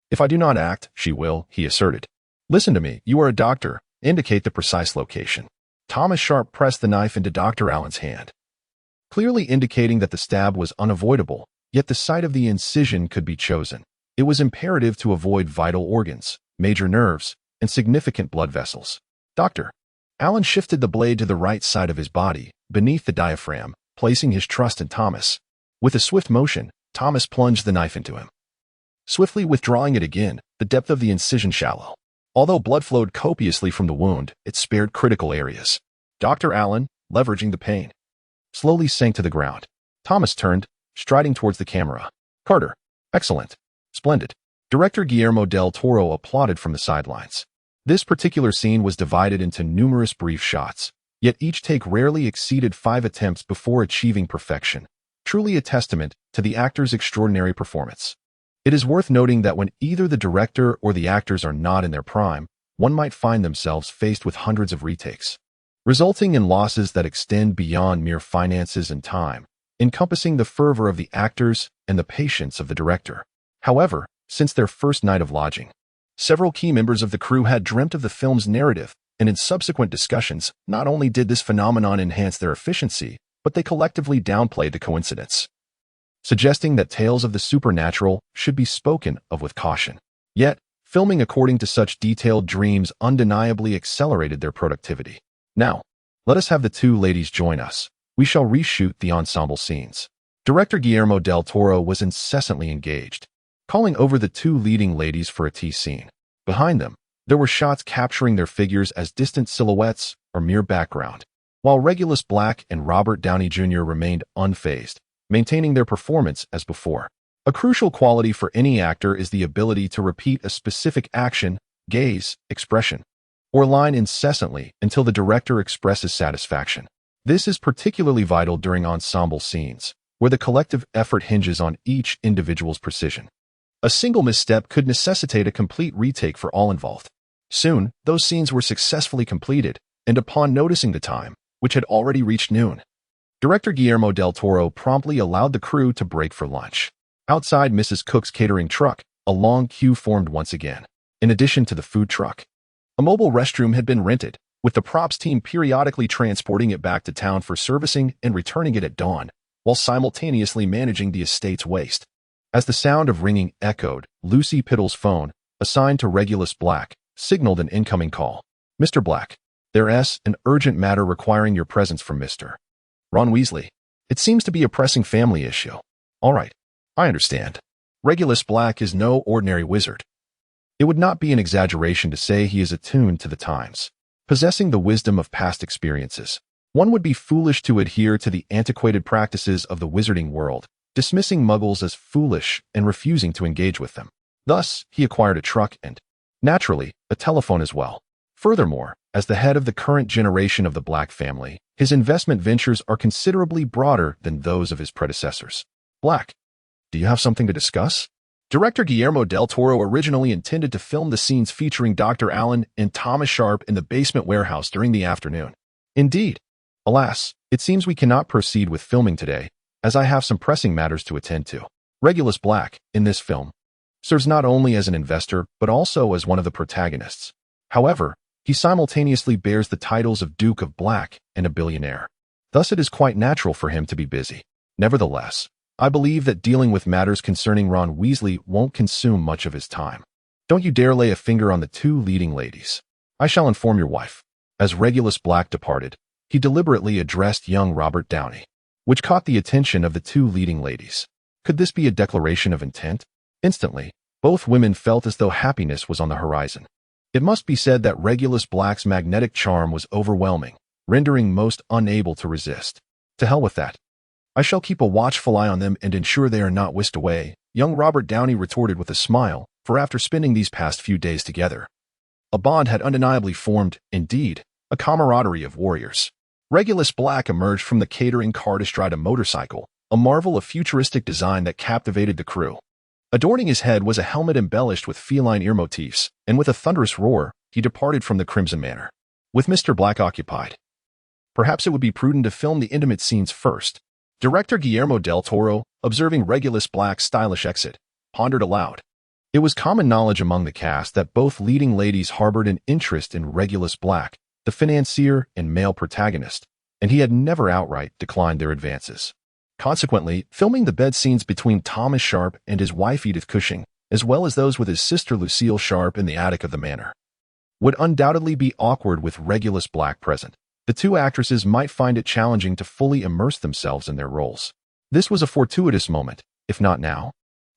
If I do not act, she will, he asserted. Listen to me, you are a doctor. Indicate the precise location. Thomas Sharp pressed the knife into Dr. Allen's hand, clearly indicating that the stab was unavoidable, yet the site of the incision could be chosen. It was imperative to avoid vital organs, major nerves, and significant blood vessels. Dr. Allen shifted the blade to the right side of his body, beneath the diaphragm, placing his trust in Thomas. With a swift motion, Thomas plunged the knife into him, swiftly withdrawing it again, the depth of the incision shallow. Although blood flowed copiously from the wound, it spared critical areas. Dr. Allen, leveraging the pain, slowly sank to the ground. Thomas turned, striding towards the camera. Carter. Excellent. Splendid. Director Guillermo del Toro applauded from the sidelines. This particular scene was divided into numerous brief shots, yet each take rarely exceeded 5 attempts before achieving perfection. Truly a testament to the actor's extraordinary performance. It is worth noting that when either the director or the actors are not in their prime, one might find themselves faced with hundreds of retakes, resulting in losses that extend beyond mere finances and time, encompassing the fervor of the actors and the patience of the director. However, since their first night of lodging, several key members of the crew had dreamt of the film's narrative, and in subsequent discussions, not only did this phenomenon enhance their efficiency, but they collectively downplayed the coincidence, suggesting that tales of the supernatural should be spoken of with caution. Yet, filming according to such detailed dreams undeniably accelerated their productivity. Now, let us have the two ladies join us. We shall reshoot the ensemble scenes. Director Guillermo del Toro was incessantly engaged, calling over the two leading ladies for a tea scene. Behind them, there were shots capturing their figures as distant silhouettes or mere background, while Regulus Black and Robert Downey Jr. remained unfazed, maintaining their performance as before. A crucial quality for any actor is the ability to repeat a specific action, gaze, expression, or line incessantly until the director expresses satisfaction. This is particularly vital during ensemble scenes, where the collective effort hinges on each individual's precision. A single misstep could necessitate a complete retake for all involved. Soon, those scenes were successfully completed, and upon noticing the time, which had already reached noon, Director Guillermo del Toro promptly allowed the crew to break for lunch. Outside Mrs. Cook's catering truck, a long queue formed once again. In addition to the food truck, a mobile restroom had been rented, with the props team periodically transporting it back to town for servicing and returning it at dawn, while simultaneously managing the estate's waste. As the sound of ringing echoed, Lucy Pittle's phone, assigned to Regulus Black, signaled an incoming call. Mr. Black, there's an urgent matter requiring your presence from Mr. Ron Weasley. It seems to be a pressing family issue. All right, I understand. Regulus Black is no ordinary wizard. It would not be an exaggeration to say he is attuned to the times, possessing the wisdom of past experiences. One would be foolish to adhere to the antiquated practices of the wizarding world, dismissing muggles as foolish and refusing to engage with them. Thus, he acquired a truck and, naturally, a telephone as well. Furthermore, as the head of the current generation of the Black family, his investment ventures are considerably broader than those of his predecessors. Black, do you have something to discuss? Director Guillermo del Toro originally intended to film the scenes featuring Dr. Allen and Thomas Sharp in the basement warehouse during the afternoon. Indeed, alas, it seems we cannot proceed with filming today, as I have some pressing matters to attend to. Regulus Black, in this film, serves not only as an investor but also as one of the protagonists. However, he simultaneously bears the titles of Duke of Black and a billionaire. Thus it is quite natural for him to be busy. Nevertheless, I believe that dealing with matters concerning Ron Weasley won't consume much of his time. Don't you dare lay a finger on the two leading ladies. I shall inform your wife. As Regulus Black departed, he deliberately addressed young Robert Downey, which caught the attention of the two leading ladies. Could this be a declaration of intent? Instantly, both women felt as though happiness was on the horizon. It must be said that Regulus Black's magnetic charm was overwhelming, rendering most unable to resist. To hell with that. I shall keep a watchful eye on them and ensure they are not whisked away, young Robert Downey retorted with a smile, for after spending these past few days together, a bond had undeniably formed, indeed, a camaraderie of warriors. Regulus Black emerged from the catering car to stride a motorcycle, a marvel of futuristic design that captivated the crew. Adorning his head was a helmet embellished with feline ear motifs, and with a thunderous roar, he departed from the Crimson Manor. With Mr. Black occupied, perhaps it would be prudent to film the intimate scenes first. Director Guillermo del Toro, observing Regulus Black's stylish exit, pondered aloud. It was common knowledge among the cast that both leading ladies harbored an interest in Regulus Black, the financier and male protagonist, and he had never outright declined their advances. Consequently, filming the bed scenes between Thomas Sharp and his wife Edith Cushing, as well as those with his sister Lucille Sharp in the attic of the manor, would undoubtedly be awkward with Regulus Black present. The two actresses might find it challenging to fully immerse themselves in their roles. This was a fortuitous moment. If not now,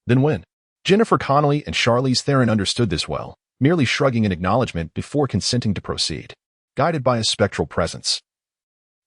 then when? Jennifer Connelly and Charlize Theron understood this well, merely shrugging in acknowledgement before consenting to proceed. Guided by a spectral presence,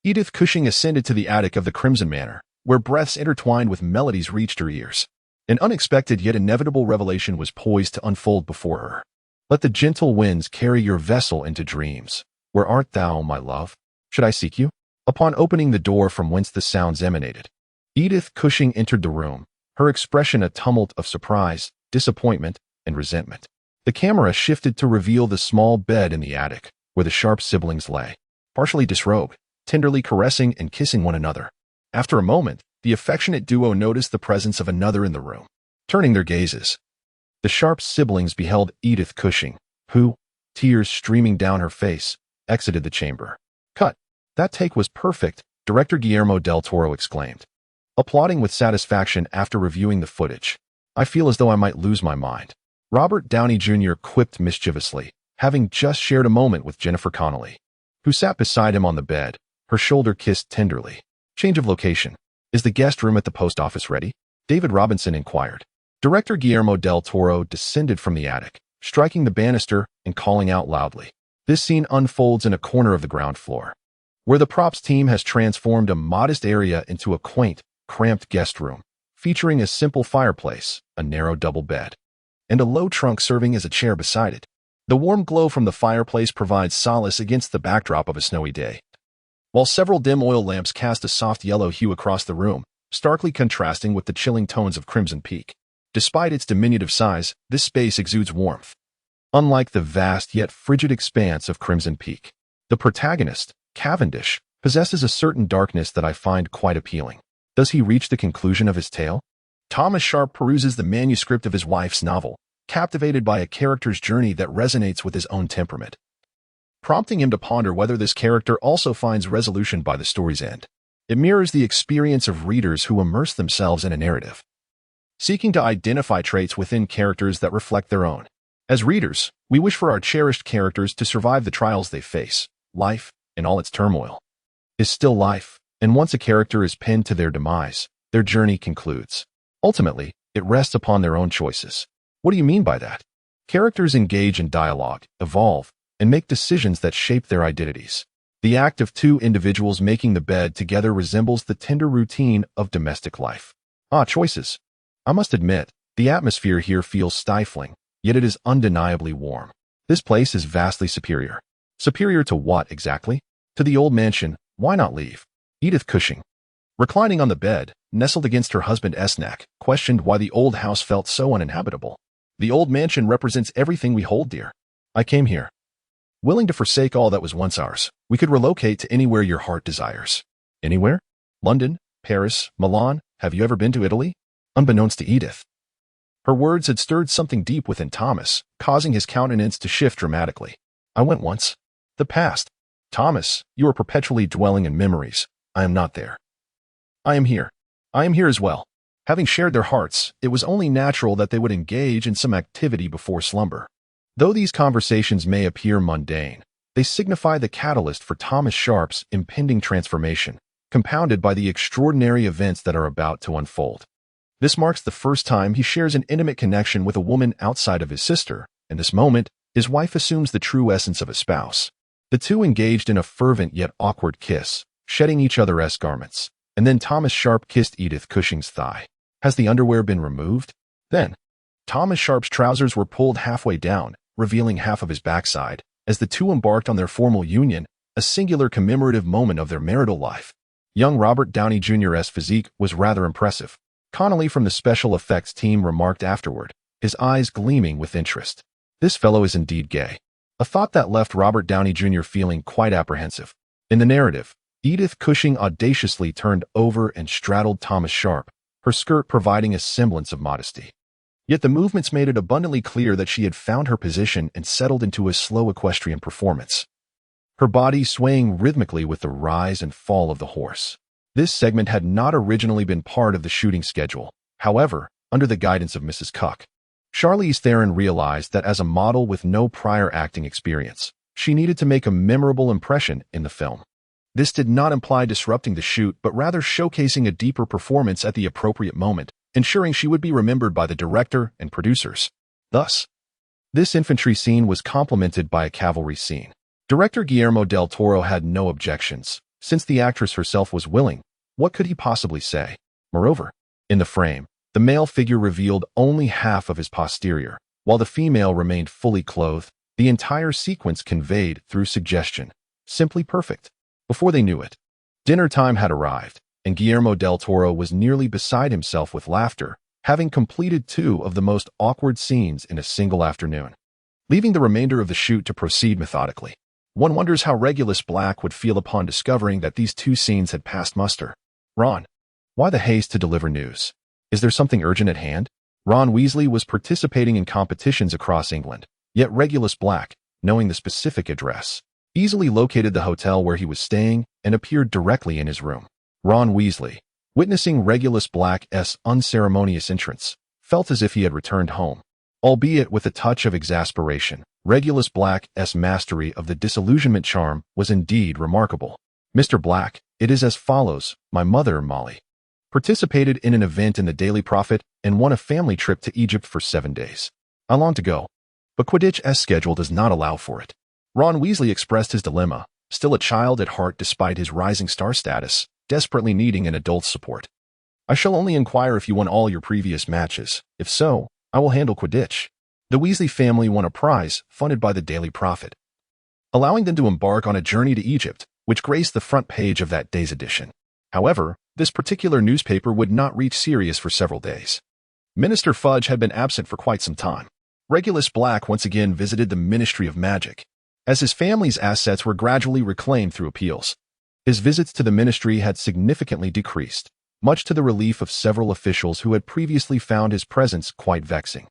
Edith Cushing ascended to the attic of the Crimson Manor, where breaths intertwined with melodies reached her ears. An unexpected yet inevitable revelation was poised to unfold before her. Let the gentle winds carry your vessel into dreams. Where art thou, my love? Should I seek you? Upon opening the door from whence the sounds emanated, Edith Cushing entered the room, her expression a tumult of surprise, disappointment, and resentment. The camera shifted to reveal the small bed in the attic, where the Sharp siblings lay, partially disrobed, tenderly caressing and kissing one another. After a moment, the affectionate duo noticed the presence of another in the room. Turning their gazes, the Sharp siblings beheld Edith Cushing, who, tears streaming down her face, exited the chamber. Cut. That take was perfect, director Guillermo del Toro exclaimed, applauding with satisfaction after reviewing the footage. I feel as though I might lose my mind. Robert Downey Jr. quipped mischievously, having just shared a moment with Jennifer Connelly, who sat beside him on the bed, her shoulder kissed tenderly. Change of location. Is the guest room at the post office ready? David Robinson inquired. Director Guillermo del Toro descended from the attic, striking the banister and calling out loudly. This scene unfolds in a corner of the ground floor, where the props team has transformed a modest area into a quaint, cramped guest room, featuring a simple fireplace, a narrow double bed, and a low trunk serving as a chair beside it. The warm glow from the fireplace provides solace against the backdrop of a snowy day, while several dim oil lamps cast a soft yellow hue across the room, starkly contrasting with the chilling tones of Crimson Peak. Despite its diminutive size, this space exudes warmth. Unlike the vast yet frigid expanse of Crimson Peak, the protagonist, Cavendish, possesses a certain darkness that I find quite appealing. Does he reach the conclusion of his tale? Thomas Sharp peruses the manuscript of his wife's novel, captivated by a character's journey that resonates with his own temperament, prompting him to ponder whether this character also finds resolution by the story's end. It mirrors the experience of readers who immerse themselves in a narrative, seeking to identify traits within characters that reflect their own. As readers, we wish for our cherished characters to survive the trials they face. Life, in all its turmoil, is still life, and once a character is pinned to their demise, their journey concludes. Ultimately, it rests upon their own choices. What do you mean by that? Characters engage in dialogue, evolve, and make decisions that shape their identities. The act of two individuals making the bed together resembles the tender routine of domestic life. Choices. I must admit, the atmosphere here feels stifling, yet it is undeniably warm. This place is vastly superior. Superior to what, exactly? To the old mansion. Why not leave? Edith Cushing, reclining on the bed, nestled against her husband's neck, questioned why the old house felt so uninhabitable. The old mansion represents everything we hold dear. I came here, willing to forsake all that was once ours. We could relocate to anywhere your heart desires. Anywhere? London, Paris, Milan. Have you ever been to Italy? Unbeknownst to Edith, her words had stirred something deep within Thomas, causing his countenance to shift dramatically. I went once. The past. Thomas, you are perpetually dwelling in memories. I am not there. I am here. I am here as well. Having shared their hearts, it was only natural that they would engage in some activity before slumber. Though these conversations may appear mundane, they signify the catalyst for Thomas Sharp's impending transformation, compounded by the extraordinary events that are about to unfold. This marks the first time he shares an intimate connection with a woman outside of his sister. In this moment, his wife assumes the true essence of a spouse. The two engaged in a fervent yet awkward kiss, shedding each other's garments, and then Thomas Sharp kissed Edith Cushing's thigh. Has the underwear been removed? Then, Thomas Sharp's trousers were pulled halfway down, revealing half of his backside, as the two embarked on their formal union, a singular commemorative moment of their marital life. Young Robert Downey Jr.'s physique was rather impressive. Connelly from the special effects team remarked afterward, his eyes gleaming with interest. This fellow is indeed gay. A thought that left Robert Downey Jr. feeling quite apprehensive. In the narrative, Edith Cushing audaciously turned over and straddled Thomas Sharp, her skirt providing a semblance of modesty. Yet the movements made it abundantly clear that she had found her position and settled into a slow equestrian performance, her body swaying rhythmically with the rise and fall of the horse. This segment had not originally been part of the shooting schedule. However, under the guidance of Mrs. Cook, Charlize Theron realized that as a model with no prior acting experience, she needed to make a memorable impression in the film. This did not imply disrupting the shoot, but rather showcasing a deeper performance at the appropriate moment, ensuring she would be remembered by the director and producers. Thus, this infantry scene was complemented by a cavalry scene. Director Guillermo del Toro had no objections. Since the actress herself was willing, what could he possibly say? Moreover, in the frame, the male figure revealed only half of his posterior, while the female remained fully clothed. The entire sequence conveyed through suggestion. Simply perfect. Before they knew it, dinner time had arrived, and Guillermo del Toro was nearly beside himself with laughter, having completed 2 of the most awkward scenes in a single afternoon. Leaving the remainder of the shoot to proceed methodically, one wonders how Regulus Black would feel upon discovering that these 2 scenes had passed muster. Ron, why the haste to deliver news? Is there something urgent at hand? Ron Weasley was participating in competitions across England, yet Regulus Black, knowing the specific address, easily located the hotel where he was staying and appeared directly in his room. Ron Weasley, witnessing Regulus Black's unceremonious entrance, felt as if he had returned home. Albeit with a touch of exasperation, Regulus Black's mastery of the disillusionment charm was indeed remarkable. Mr. Black, it is as follows. My mother, Molly, participated in an event in the Daily Prophet and won a family trip to Egypt for 7 days. I long to go, but Quidditch's schedule does not allow for it. Ron Weasley expressed his dilemma, still a child at heart despite his rising star status, desperately needing an adult's support. I shall only inquire if you won all your previous matches. If so, I will handle Quidditch. The Weasley family won a prize funded by the Daily Prophet, allowing them to embark on a journey to Egypt, which graced the front page of that day's edition. However, this particular newspaper would not reach Sirius for several days. Minister Fudge had been absent for quite some time. Regulus Black once again visited the Ministry of Magic, as his family's assets were gradually reclaimed through appeals. His visits to the ministry had significantly decreased, much to the relief of several officials who had previously found his presence quite vexing.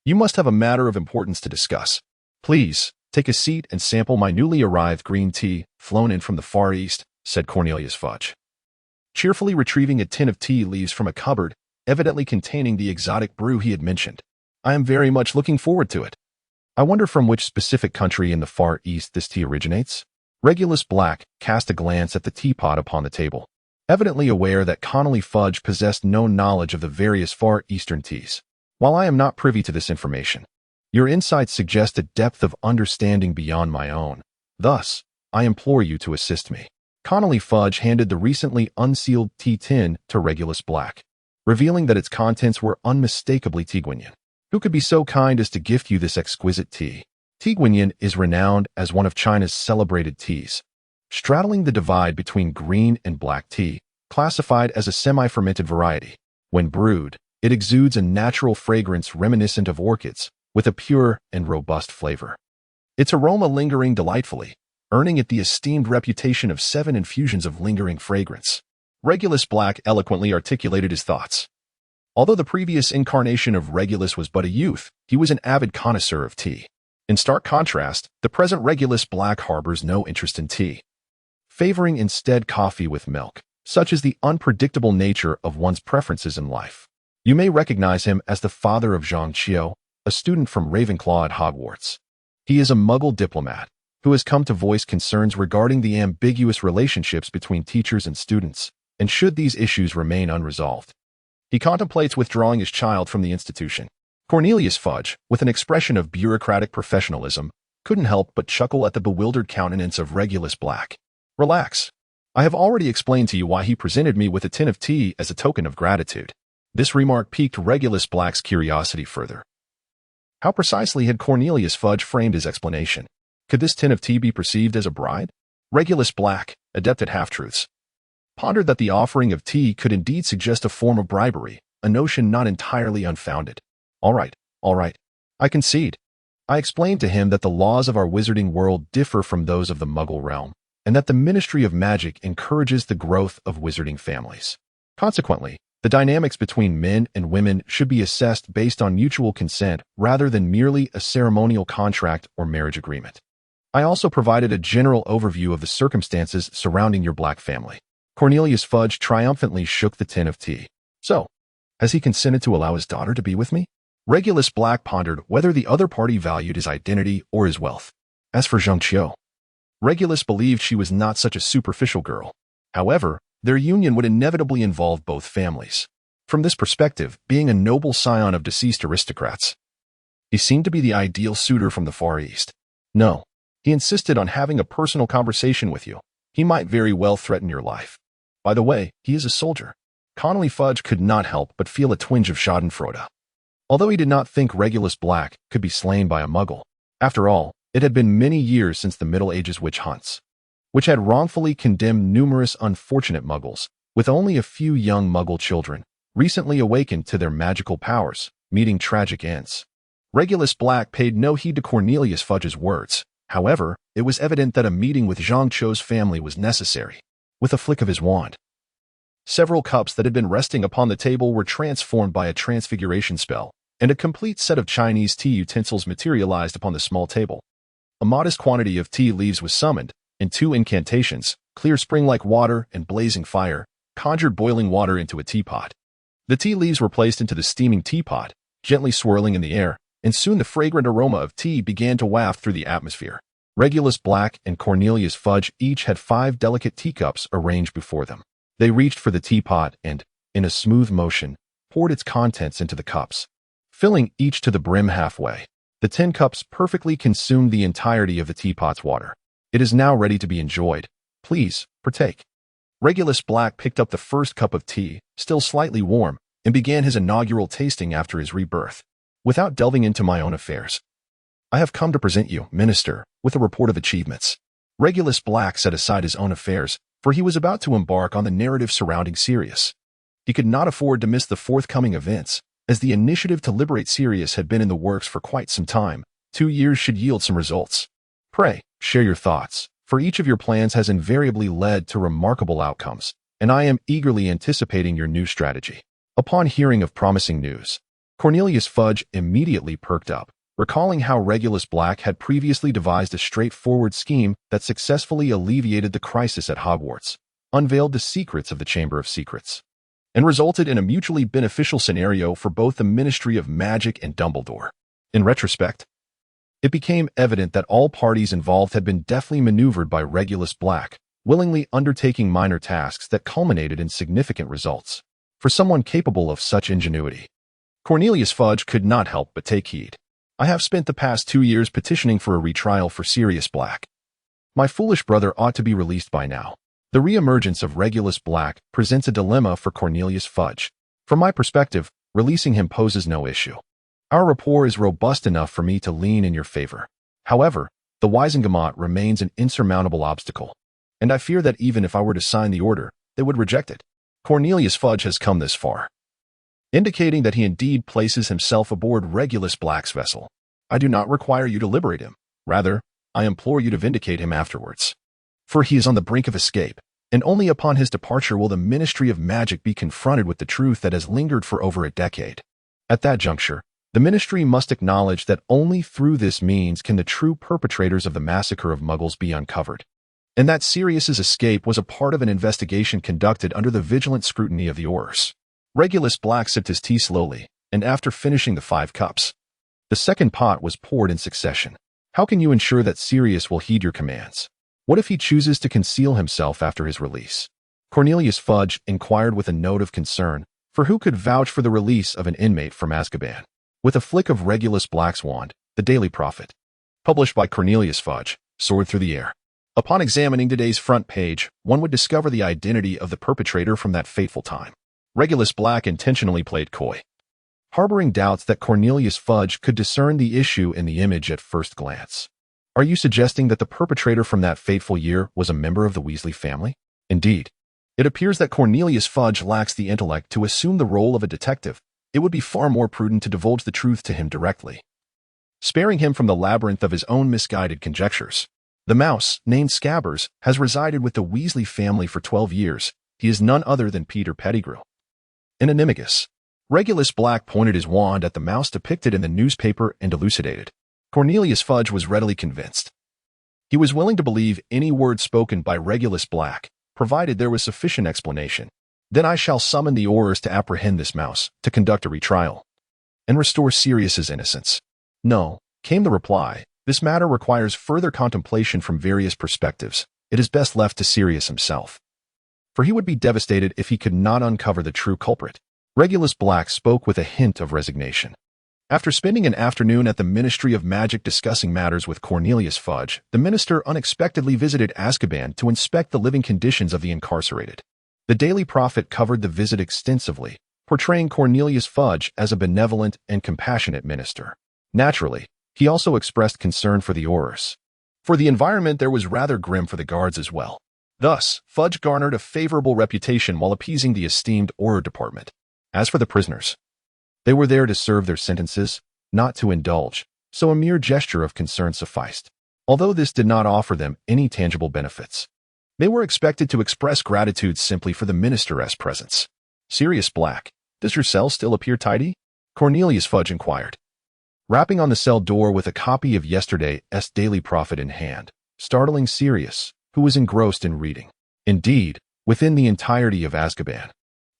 You must have a matter of importance to discuss. Please, take a seat and sample my newly arrived green tea, flown in from the Far East, said Cornelius Fudge, cheerfully retrieving a tin of tea leaves from a cupboard, evidently containing the exotic brew he had mentioned. I am very much looking forward to it. I wonder from which specific country in the Far East this tea originates? Regulus Black cast a glance at the teapot upon the table, evidently aware that Connolly Fudge possessed no knowledge of the various Far Eastern teas. While I am not privy to this information, your insights suggest a depth of understanding beyond my own. Thus, I implore you to assist me. Connolly Fudge handed the recently unsealed tea tin to Regulus Black, revealing that its contents were unmistakably Tiguinian. Who could be so kind as to gift you this exquisite tea? Tiguinian is renowned as one of China's celebrated teas, straddling the divide between green and black tea, classified as a semi-fermented variety. When brewed, it exudes a natural fragrance reminiscent of orchids, with a pure and robust flavor. Its aroma lingering delightfully, earning it the esteemed reputation of 7 infusions of lingering fragrance. Regulus Black eloquently articulated his thoughts. Although the previous incarnation of Regulus was but a youth, he was an avid connoisseur of tea. In stark contrast, the present Regulus Black harbors no interest in tea, favoring instead coffee with milk. Such is the unpredictable nature of one's preferences in life. You may recognize him as the father of Zhang Qiu, a student from Ravenclaw at Hogwarts. He is a Muggle diplomat who has come to voice concerns regarding the ambiguous relationships between teachers and students, and should these issues remain unresolved, he contemplates withdrawing his child from the institution. Cornelius Fudge, with an expression of bureaucratic professionalism, couldn't help but chuckle at the bewildered countenance of Regulus Black. Relax. I have already explained to you why he presented me with a tin of tea as a token of gratitude. This remark piqued Regulus Black's curiosity further. How precisely had Cornelius Fudge framed his explanation? Could this tin of tea be perceived as a bribe? Regulus Black, adept at half-truths, pondered that the offering of tea could indeed suggest a form of bribery, a notion not entirely unfounded. All right, I concede. I explained to him that the laws of our wizarding world differ from those of the Muggle realm, and that the Ministry of Magic encourages the growth of wizarding families. Consequently, the dynamics between men and women should be assessed based on mutual consent rather than merely a ceremonial contract or marriage agreement. I also provided a general overview of the circumstances surrounding your Black family. Cornelius Fudge triumphantly shook the tin of tea. So, has he consented to allow his daughter to be with me? Regulus Black pondered whether the other party valued his identity or his wealth. As for Zhang Qiu, Regulus believed she was not such a superficial girl. However, their union would inevitably involve both families. From this perspective, being a noble scion of deceased aristocrats, he seemed to be the ideal suitor from the Far East. No, he insisted on having a personal conversation with you. He might very well threaten your life. By the way, he is a soldier. Connolly Fudge could not help but feel a twinge of schadenfreude. Although he did not think Regulus Black could be slain by a muggle. After all, it had been many years since the Middle Ages witch hunts, which had wrongfully condemned numerous unfortunate muggles, with only a few young muggle children, recently awakened to their magical powers, meeting tragic ends. Regulus Black paid no heed to Cornelius Fudge's words. However, it was evident that a meeting with Zhang Chou's family was necessary. With a flick of his wand, several cups that had been resting upon the table were transformed by a transfiguration spell, and a complete set of Chinese tea utensils materialized upon the small table. A modest quantity of tea leaves was summoned, and 2 incantations, clear spring-like water and blazing fire, conjured boiling water into a teapot. The tea leaves were placed into the steaming teapot, gently swirling in the air, and soon the fragrant aroma of tea began to waft through the atmosphere. Regulus Black and Cornelius Fudge each had 5 delicate teacups arranged before them. They reached for the teapot and, in a smooth motion, poured its contents into the cups, filling each to the brim halfway. The 10 cups perfectly consumed the entirety of the teapot's water. It is now ready to be enjoyed. Please, partake. Regulus Black picked up the first cup of tea, still slightly warm, and began his inaugural tasting after his rebirth. Without delving into my own affairs, I have come to present you, Minister, with a report of achievements. Regulus Black set aside his own affairs, for he was about to embark on the narrative surrounding Sirius. He could not afford to miss the forthcoming events, as the initiative to liberate Sirius had been in the works for quite some time. 2 years should yield some results. Pray, share your thoughts, for each of your plans has invariably led to remarkable outcomes, and I am eagerly anticipating your new strategy. Upon hearing of promising news, Cornelius Fudge immediately perked up, recalling how Regulus Black had previously devised a straightforward scheme that successfully alleviated the crisis at Hogwarts, unveiled the secrets of the Chamber of Secrets, and resulted in a mutually beneficial scenario for both the Ministry of Magic and Dumbledore. In retrospect, it became evident that all parties involved had been deftly maneuvered by Regulus Black, willingly undertaking minor tasks that culminated in significant results. For someone capable of such ingenuity, Cornelius Fudge could not help but take heed. I have spent the past 2 years petitioning for a retrial for Sirius Black. My foolish brother ought to be released by now. The re-emergence of Regulus Black presents a dilemma for Cornelius Fudge. From my perspective, releasing him poses no issue. Our rapport is robust enough for me to lean in your favor. However, the Wisengamot remains an insurmountable obstacle, and I fear that even if I were to sign the order, they would reject it. Cornelius Fudge has come this far, indicating that he indeed places himself aboard Regulus Black's vessel. I do not require you to liberate him. Rather, I implore you to vindicate him afterwards. For he is on the brink of escape, and only upon his departure will the Ministry of Magic be confronted with the truth that has lingered for over a decade. At that juncture, the Ministry must acknowledge that only through this means can the true perpetrators of the massacre of Muggles be uncovered, and that Sirius's escape was a part of an investigation conducted under the vigilant scrutiny of the Aurors. Regulus Black sipped his tea slowly, and after finishing the 5 cups, the second pot was poured in succession. How can you ensure that Sirius will heed your commands? What if he chooses to conceal himself after his release? Cornelius Fudge inquired with a note of concern, for who could vouch for the release of an inmate from Azkaban? With a flick of Regulus Black's wand, the Daily Prophet, published by Cornelius Fudge, soared through the air. Upon examining today's front page, one would discover the identity of the perpetrator from that fateful time. Regulus Black intentionally played coy, harboring doubts that Cornelius Fudge could discern the issue in the image at first glance. Are you suggesting that the perpetrator from that fateful year was a member of the Weasley family? Indeed, it appears that Cornelius Fudge lacks the intellect to assume the role of a detective. It would be far more prudent to divulge the truth to him directly, sparing him from the labyrinth of his own misguided conjectures. The mouse, named Scabbers, has resided with the Weasley family for 12 years. He is none other than Peter Pettigrew. An animagus. Regulus Black pointed his wand at the mouse depicted in the newspaper and elucidated. Cornelius Fudge was readily convinced. He was willing to believe any word spoken by Regulus Black, provided there was sufficient explanation. Then I shall summon the Aurors to apprehend this mouse, to conduct a retrial, and restore Sirius's innocence. No, came the reply. This matter requires further contemplation from various perspectives. It is best left to Sirius himself, for he would be devastated if he could not uncover the true culprit. Regulus Black spoke with a hint of resignation. After spending an afternoon at the Ministry of Magic discussing matters with Cornelius Fudge, the minister unexpectedly visited Azkaban to inspect the living conditions of the incarcerated. The Daily Prophet covered the visit extensively, portraying Cornelius Fudge as a benevolent and compassionate minister. Naturally, he also expressed concern for the Aurors. For the environment, there was rather grim for the guards as well. Thus, Fudge garnered a favorable reputation while appeasing the esteemed Auror department. As for the prisoners, they were there to serve their sentences, not to indulge, so a mere gesture of concern sufficed. Although this did not offer them any tangible benefits, they were expected to express gratitude simply for the minister's presence. Sirius Black, does your cell still appear tidy? Cornelius Fudge inquired, rapping on the cell door with a copy of yesterday's Daily Prophet in hand, startling Sirius, who was engrossed in reading. Indeed, within the entirety of Azkaban,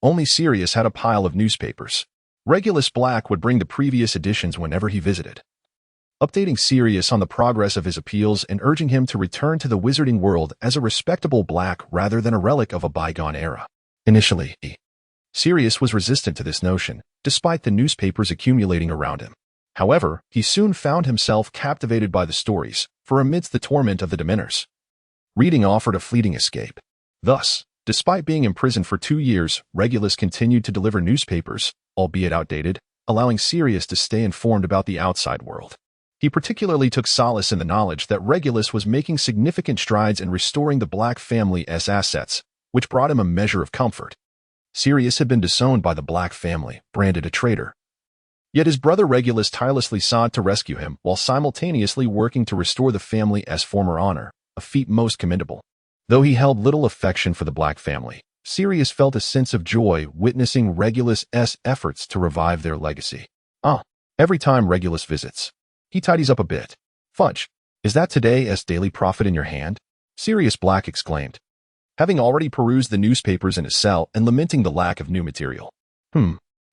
only Sirius had a pile of newspapers. Regulus Black would bring the previous editions whenever he visited, updating Sirius on the progress of his appeals and urging him to return to the wizarding world as a respectable Black rather than a relic of a bygone era. Initially, Sirius was resistant to this notion, despite the newspapers accumulating around him. However, he soon found himself captivated by the stories, for amidst the torment of the Dementors, reading offered a fleeting escape. Thus, despite being imprisoned for 2 years, Regulus continued to deliver newspapers, albeit outdated, allowing Sirius to stay informed about the outside world. He particularly took solace in the knowledge that Regulus was making significant strides in restoring the Black family's assets, which brought him a measure of comfort. Sirius had been disowned by the Black family, branded a traitor. Yet his brother Regulus tirelessly sought to rescue him while simultaneously working to restore the family's former honor, a feat most commendable. Though he held little affection for the Black family, Sirius felt a sense of joy witnessing Regulus's efforts to revive their legacy. Every time Regulus visits, he tidies up a bit. Fudge, is that today's Daily Prophet in your hand? Sirius Black exclaimed, having already perused the newspapers in his cell and lamenting the lack of new material.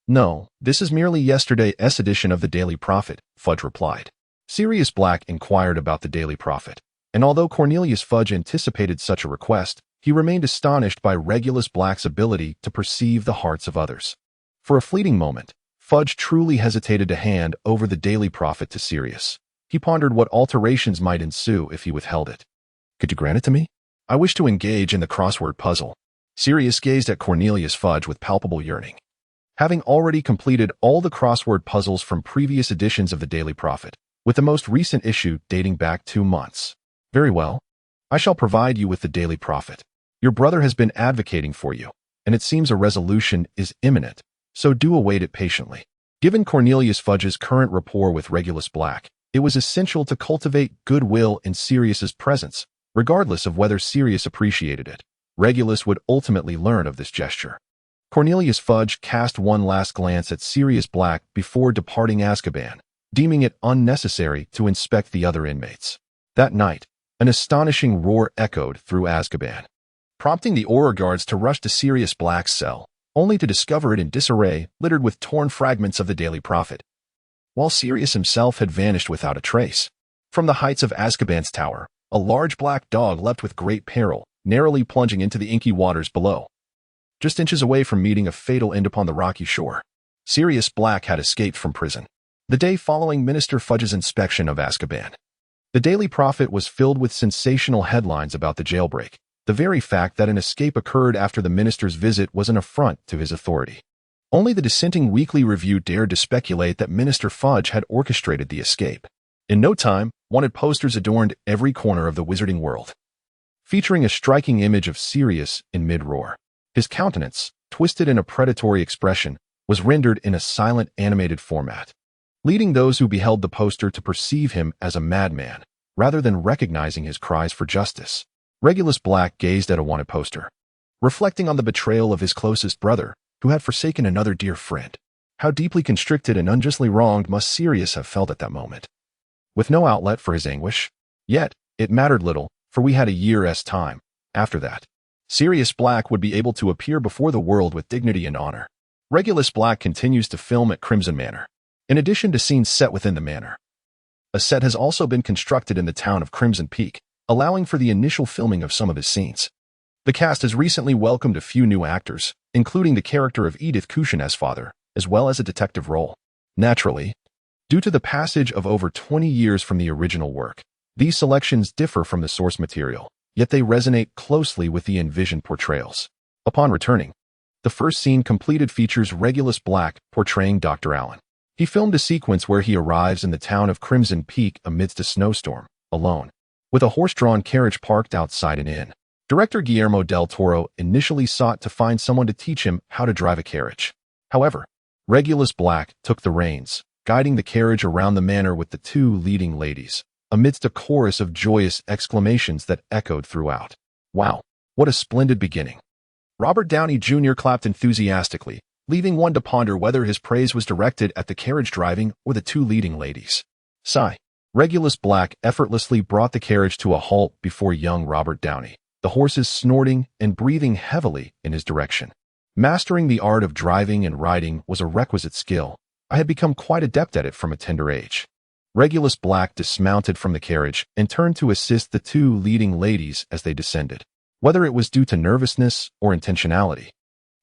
No, this is merely yesterday's edition of the Daily Prophet, Fudge replied. Sirius Black inquired about the Daily Prophet, and although Cornelius Fudge anticipated such a request, he remained astonished by Regulus Black's ability to perceive the hearts of others. For a fleeting moment, Fudge truly hesitated to hand over the Daily Prophet to Sirius. He pondered what alterations might ensue if he withheld it. Could you grant it to me? I wish to engage in the crossword puzzle. Sirius gazed at Cornelius Fudge with palpable yearning. Having already completed all the crossword puzzles from previous editions of the Daily Prophet, with the most recent issue dating back 2 months. Very well. I shall provide you with the Daily Prophet. Your brother has been advocating for you, and it seems a resolution is imminent, so do await it patiently. Given Cornelius Fudge's current rapport with Regulus Black, it was essential to cultivate goodwill in Sirius's presence, regardless of whether Sirius appreciated it. Regulus would ultimately learn of this gesture. Cornelius Fudge cast one last glance at Sirius Black before departing Azkaban, deeming it unnecessary to inspect the other inmates. That night, an astonishing roar echoed through Azkaban, prompting the Auror guards to rush to Sirius Black's cell, only to discover it in disarray, littered with torn fragments of the Daily Prophet, while Sirius himself had vanished without a trace. From the heights of Azkaban's tower, a large black dog leapt with great peril, narrowly plunging into the inky waters below, just inches away from meeting a fatal end upon the rocky shore. Sirius Black had escaped from prison. The day following Minister Fudge's inspection of Azkaban, the Daily Prophet was filled with sensational headlines about the jailbreak. The very fact that an escape occurred after the minister's visit was an affront to his authority. Only the dissenting Weekly Review dared to speculate that Minister Fudge had orchestrated the escape. In no time, wanted posters adorned every corner of the wizarding world, featuring a striking image of Sirius in mid-roar. His countenance, twisted in a predatory expression, was rendered in a silent animated format, leading those who beheld the poster to perceive him as a madman, rather than recognizing his cries for justice. Regulus Black gazed at a wanted poster, reflecting on the betrayal of his closest brother, who had forsaken another dear friend. How deeply constricted and unjustly wronged must Sirius have felt at that moment, with no outlet for his anguish? Yet, it mattered little, for we had a year's time. After that, Sirius Black would be able to appear before the world with dignity and honor. Regulus Black continues to film at Crimson Manor. In addition to scenes set within the manor, a set has also been constructed in the town of Crimson Peak, allowing for the initial filming of some of his scenes. The cast has recently welcomed a few new actors, including the character of Edith Cushion as father, as well as a detective role. Naturally, due to the passage of over 20 years from the original work, these selections differ from the source material, yet they resonate closely with the envisioned portrayals. Upon returning, the first scene completed features Regulus Black portraying Dr. Allen. He filmed a sequence where he arrives in the town of Crimson Peak amidst a snowstorm, alone, with a horse-drawn carriage parked outside an inn. Director Guillermo del Toro initially sought to find someone to teach him how to drive a carriage. However, Regulus Black took the reins, guiding the carriage around the manor with the two leading ladies, amidst a chorus of joyous exclamations that echoed throughout. Wow, what a splendid beginning. Robert Downey Jr. clapped enthusiastically, leaving one to ponder whether his praise was directed at the carriage driving or the two leading ladies. Sigh. Regulus Black effortlessly brought the carriage to a halt before young Robert Downey, the horses snorting and breathing heavily in his direction. Mastering the art of driving and riding was a requisite skill. I had become quite adept at it from a tender age. Regulus Black dismounted from the carriage and turned to assist the two leading ladies as they descended. Whether it was due to nervousness or intentionality,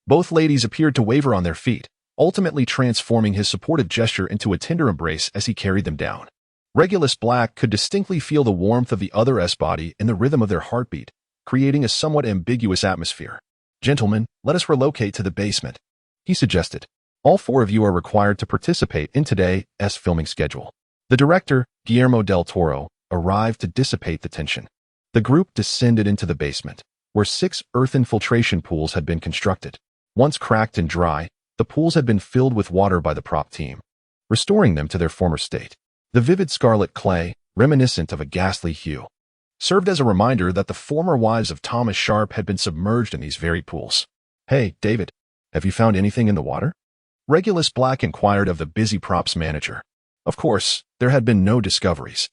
both ladies appeared to waver on their feet, ultimately transforming his supportive gesture into a tender embrace as he carried them down. Regulus Black could distinctly feel the warmth of the other's body and the rhythm of their heartbeat, creating a somewhat ambiguous atmosphere. "Gentlemen, let us relocate to the basement," he suggested. "All four of you are required to participate in today's filming schedule." The director, Guillermo del Toro, arrived to dissipate the tension. The group descended into the basement, where 6 earth infiltration pools had been constructed. Once cracked and dry, the pools had been filled with water by the prop team, restoring them to their former state. The vivid scarlet clay, reminiscent of a ghastly hue, served as a reminder that the former wives of Thomas Sharp had been submerged in these very pools. "Hey, David, have you found anything in the water?" Regulus Black inquired of the busy props manager. Of course, there had been no discoveries.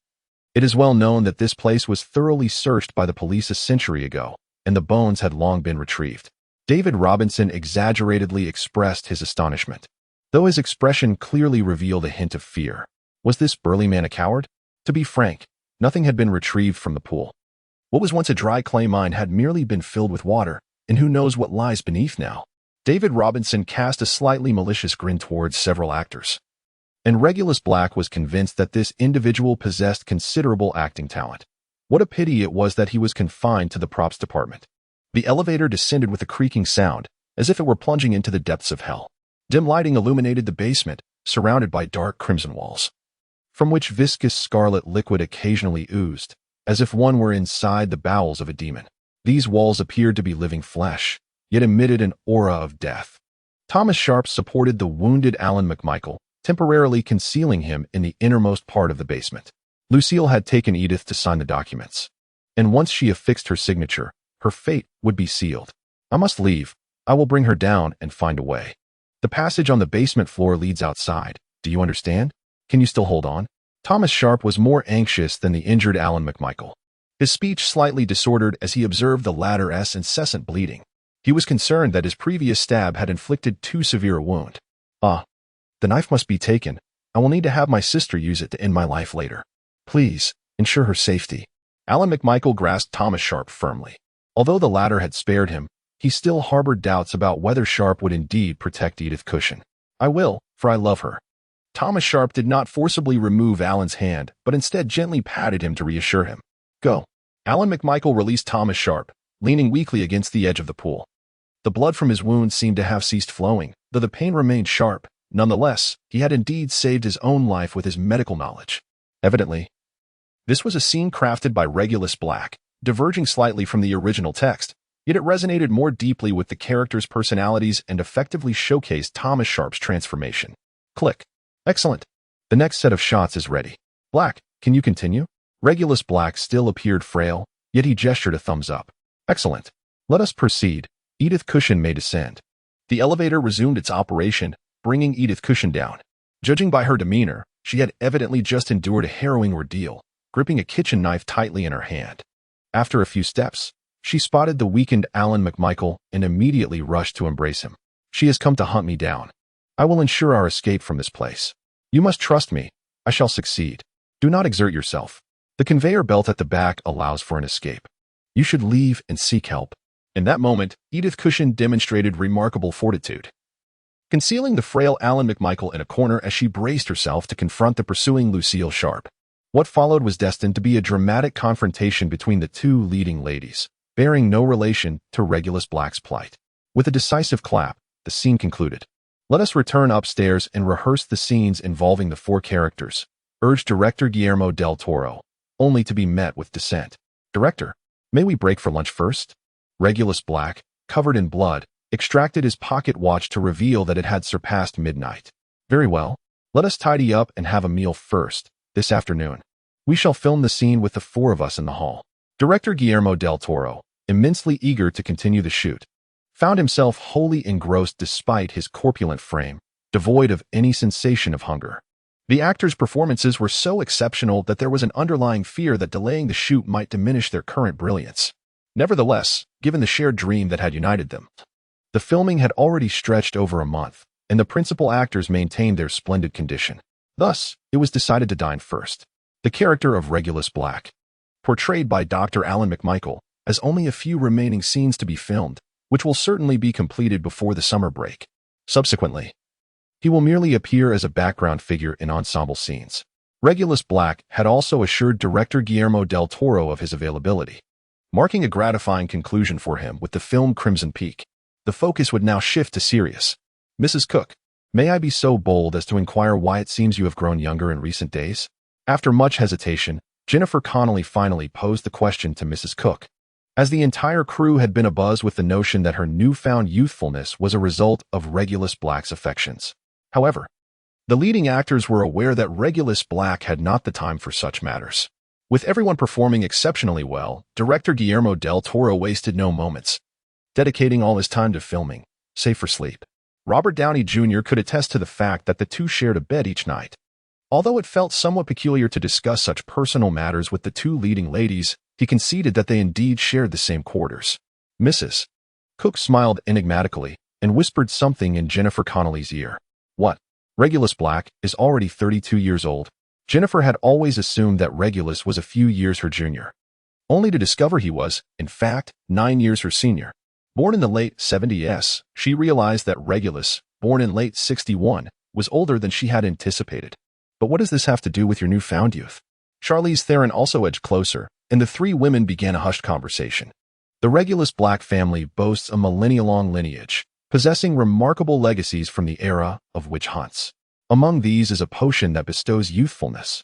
It is well known that this place was thoroughly searched by the police a century ago, and the bones had long been retrieved. David Robinson exaggeratedly expressed his astonishment, though his expression clearly revealed a hint of fear. Was this burly man a coward? To be frank, nothing had been retrieved from the pool. What was once a dry clay mine had merely been filled with water, and who knows what lies beneath now? David Robinson cast a slightly malicious grin towards several actors, and Regulus Black was convinced that this individual possessed considerable acting talent. What a pity it was that he was confined to the props department. The elevator descended with a creaking sound, as if it were plunging into the depths of hell. Dim lighting illuminated the basement, surrounded by dark crimson walls, from which viscous scarlet liquid occasionally oozed, as if one were inside the bowels of a demon. These walls appeared to be living flesh, yet emitted an aura of death. Thomas Sharp supported the wounded Alan McMichael, temporarily concealing him in the innermost part of the basement. Lucille had taken Edith to sign the documents, and once she affixed her signature, her fate would be sealed. "I must leave. I will bring her down and find a way. The passage on the basement floor leads outside. Do you understand? Can you still hold on?" Thomas Sharp was more anxious than the injured Alan McMichael, his speech slightly disordered as he observed the latter's incessant bleeding. He was concerned that his previous stab had inflicted too severe a wound. The knife must be taken. I will need to have my sister use it to end my life later. Please, ensure her safety." Alan McMichael grasped Thomas Sharp firmly. Although the latter had spared him, he still harbored doubts about whether Sharp would indeed protect Edith Cushion. "I will, for I love her." Thomas Sharp did not forcibly remove Alan's hand, but instead gently patted him to reassure him. "Go." Alan McMichael released Thomas Sharp, leaning weakly against the edge of the pool. The blood from his wound seemed to have ceased flowing, though the pain remained sharp. Nonetheless, he had indeed saved his own life with his medical knowledge. Evidently, this was a scene crafted by Regulus Black, diverging slightly from the original text, yet it resonated more deeply with the characters' personalities and effectively showcased Thomas Sharp's transformation. Click. Excellent. The next set of shots is ready. Black, can you continue? Regulus Black still appeared frail, yet he gestured a thumbs up. Excellent. Let us proceed. Edith Cushion may descend. The elevator resumed its operation, bringing Edith Cushion down. Judging by her demeanor, she had evidently just endured a harrowing ordeal, gripping a kitchen knife tightly in her hand. After a few steps, she spotted the weakened Alan McMichael and immediately rushed to embrace him. "She has come to hunt me down. I will ensure our escape from this place. You must trust me. I shall succeed. Do not exert yourself. The conveyor belt at the back allows for an escape. You should leave and seek help." In that moment, Edith Cushion demonstrated remarkable fortitude, concealing the frail Alan McMichael in a corner as she braced herself to confront the pursuing Lucille Sharp. What followed was destined to be a dramatic confrontation between the two leading ladies, bearing no relation to Regulus Black's plight. With a decisive clap, the scene concluded. "Let us return upstairs and rehearse the scenes involving the four characters," urged director Guillermo del Toro, only to be met with dissent. "Director, may we break for lunch first?" Regulus Black, covered in blood, extracted his pocket watch to reveal that it had surpassed midnight. "Very well. Let us tidy up and have a meal first, this afternoon. We shall film the scene with the four of us in the hall." Director Guillermo del Toro, immensely eager to continue the shoot, found himself wholly engrossed despite his corpulent frame, devoid of any sensation of hunger. The actors' performances were so exceptional that there was an underlying fear that delaying the shoot might diminish their current brilliance. Nevertheless, given the shared dream that had united them, the filming had already stretched over a month, and the principal actors maintained their splendid condition. Thus, it was decided to dine first. The character of Regulus Black, portrayed by Dr. Alan McMichael, has only a few remaining scenes to be filmed, which will certainly be completed before the summer break. Subsequently, he will merely appear as a background figure in ensemble scenes. Regulus Black had also assured director Guillermo del Toro of his availability, marking a gratifying conclusion for him with the film Crimson Peak. The focus would now shift to Sirius. "Mrs. Cook, may I be so bold as to inquire why it seems you have grown younger in recent days?" After much hesitation, Jennifer Connelly finally posed the question to Mrs. Cook, as the entire crew had been abuzz with the notion that her newfound youthfulness was a result of Regulus Black's affections. However, the leading actors were aware that Regulus Black had not the time for such matters. With everyone performing exceptionally well, director Guillermo del Toro wasted no moments, dedicating all his time to filming, save for sleep. Robert Downey Jr. could attest to the fact that the two shared a bed each night. Although it felt somewhat peculiar to discuss such personal matters with the two leading ladies, he conceded that they indeed shared the same quarters. Mrs. Cook smiled enigmatically and whispered something in Jennifer Connelly's ear. "What? Regulus Black is already 32 years old." Jennifer had always assumed that Regulus was a few years her junior, only to discover he was, in fact, 9 years her senior. Born in the late 70s, she realized that Regulus, born in late 61, was older than she had anticipated. But what does this have to do with your newfound youth? Charlize Theron also edged closer, and the three women began a hushed conversation. The Regulus Black family boasts a millennia-long lineage, possessing remarkable legacies from the era of witch hunts. Among these is a potion that bestows youthfulness,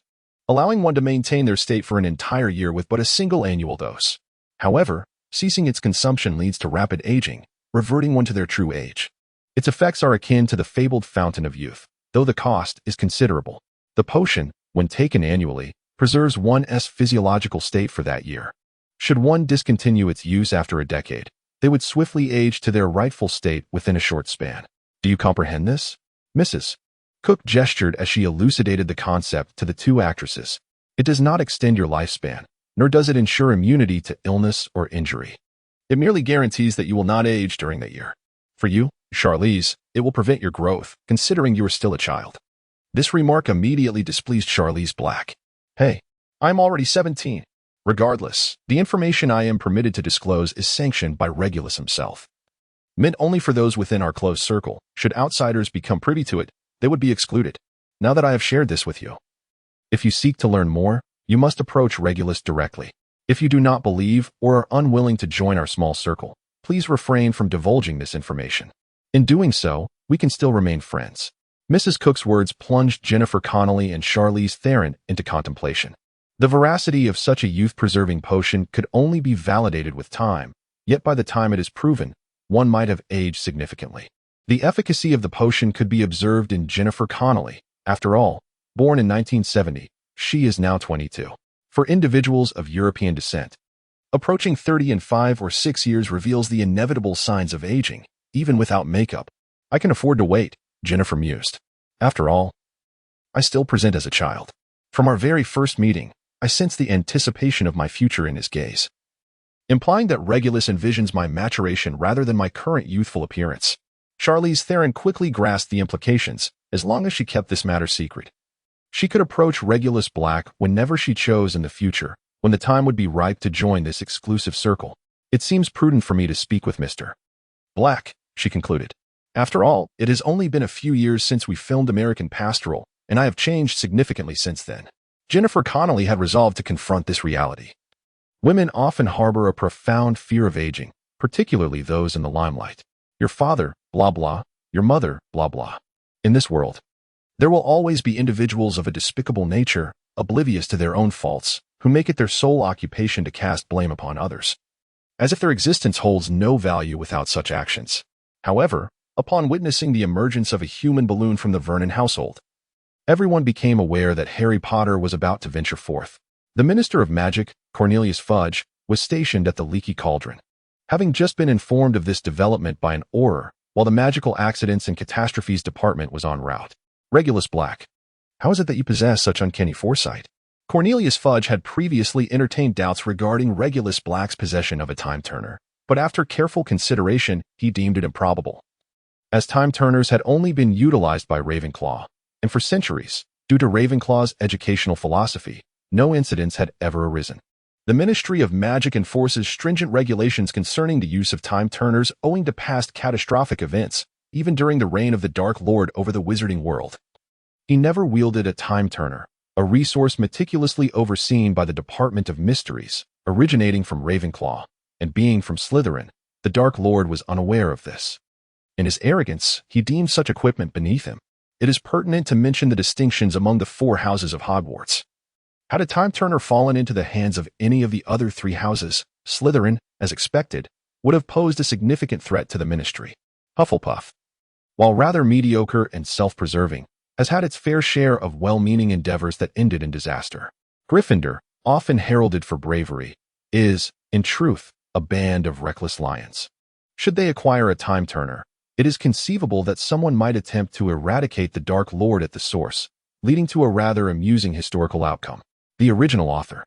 allowing one to maintain their state for an entire year with but a single annual dose. However, ceasing its consumption leads to rapid aging, reverting one to their true age. Its effects are akin to the fabled fountain of youth, though the cost is considerable. The potion, when taken annually, preserves one's physiological state for that year. Should one discontinue its use after a decade, they would swiftly age to their rightful state within a short span. Do you comprehend this? Mrs. Cook gestured as she elucidated the concept to the two actresses. It does not extend your lifespan, nor does it ensure immunity to illness or injury. It merely guarantees that you will not age during that year. For you, Charlize, it will prevent your growth, considering you are still a child. This remark immediately displeased Charlize Black. "Hey, I'm already 17. Regardless, the information I am permitted to disclose is sanctioned by Regulus himself. Meant only for those within our close circle. Should outsiders become privy to it, they would be excluded. Now that I have shared this with you, if you seek to learn more, you must approach Regulus directly. If you do not believe or are unwilling to join our small circle, please refrain from divulging this information. In doing so, we can still remain friends." Mrs. Cook's words plunged Jennifer Connelly and Charlize Theron into contemplation. The veracity of such a youth-preserving potion could only be validated with time, yet by the time it is proven, one might have aged significantly. The efficacy of the potion could be observed in Jennifer Connelly. After all, born in 1970, she is now 22. For individuals of European descent, approaching 30 in 5 or 6 years reveals the inevitable signs of aging, even without makeup. "I can afford to wait," Jennifer mused. "After all, I still present as a child. From our very first meeting, I sense the anticipation of my future in his gaze," implying that Regulus envisions my maturation rather than my current youthful appearance. Charlize Theron quickly grasped the implications, as long as she kept this matter secret. She could approach Regulus Black whenever she chose in the future, when the time would be ripe to join this exclusive circle. It seems prudent for me to speak with Mr. Black, she concluded. After all, it has only been a few years since we filmed American Pastoral, and I have changed significantly since then. Jennifer Connelly had resolved to confront this reality. Women often harbor a profound fear of aging, particularly those in the limelight. Your father, blah blah, your mother, blah blah. In this world, there will always be individuals of a despicable nature, oblivious to their own faults, who make it their sole occupation to cast blame upon others, as if their existence holds no value without such actions. However, upon witnessing the emergence of a human balloon from the Vernon household, everyone became aware that Harry Potter was about to venture forth. The Minister of Magic, Cornelius Fudge, was stationed at the Leaky Cauldron. Having just been informed of this development by an Auror, while the Magical Accidents and Catastrophes Department was en route. Regulus Black, how is it that you possess such uncanny foresight? Cornelius Fudge had previously entertained doubts regarding Regulus Black's possession of a time-turner, but after careful consideration, he deemed it improbable, as time-turners had only been utilized by Ravenclaw, and for centuries, due to Ravenclaw's educational philosophy, no incidents had ever arisen. The Ministry of Magic enforces stringent regulations concerning the use of time-turners owing to past catastrophic events, even during the reign of the Dark Lord over the wizarding world. He never wielded a time-turner, a resource meticulously overseen by the Department of Mysteries, originating from Ravenclaw, and being from Slytherin. The Dark Lord was unaware of this. In his arrogance, he deemed such equipment beneath him. It is pertinent to mention the distinctions among the 4 houses of Hogwarts. Had a time-turner fallen into the hands of any of the other 3 houses, Slytherin, as expected, would have posed a significant threat to the Ministry. Hufflepuff, while rather mediocre and self-preserving, has had its fair share of well-meaning endeavors that ended in disaster. Gryffindor, often heralded for bravery, is, in truth, a band of reckless lions. Should they acquire a time-turner, it is conceivable that someone might attempt to eradicate the Dark Lord at the source, leading to a rather amusing historical outcome. The original author,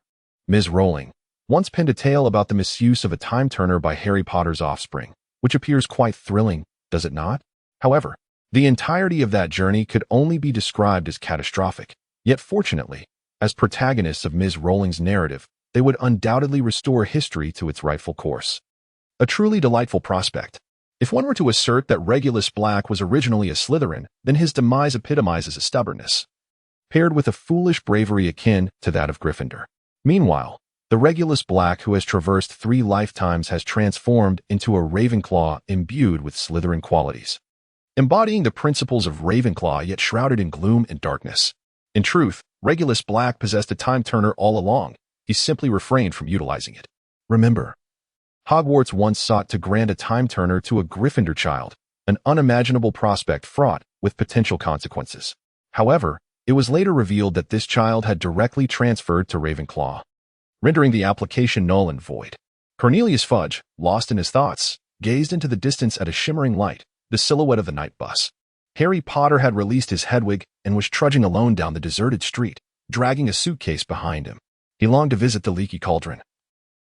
Ms. Rowling, once penned a tale about the misuse of a time-turner by Harry Potter's offspring, which appears quite thrilling, does it not? However, the entirety of that journey could only be described as catastrophic. Yet fortunately, as protagonists of Ms. Rowling's narrative, they would undoubtedly restore history to its rightful course. A truly delightful prospect. If one were to assert that Regulus Black was originally a Slytherin, then his demise epitomizes a stubbornness, paired with a foolish bravery akin to that of Gryffindor. Meanwhile, the Regulus Black who has traversed 3 lifetimes has transformed into a Ravenclaw imbued with Slytherin qualities, embodying the principles of Ravenclaw yet shrouded in gloom and darkness. In truth, Regulus Black possessed a time-turner all along. He simply refrained from utilizing it. Remember, Hogwarts once sought to grant a time-turner to a Gryffindor child, an unimaginable prospect fraught with potential consequences. However, it was later revealed that this child had directly transferred to Ravenclaw, rendering the application null and void. Cornelius Fudge, lost in his thoughts, gazed into the distance at a shimmering light, the silhouette of the night bus. Harry Potter had released his Hedwig and was trudging alone down the deserted street, dragging a suitcase behind him. He longed to visit the Leaky Cauldron.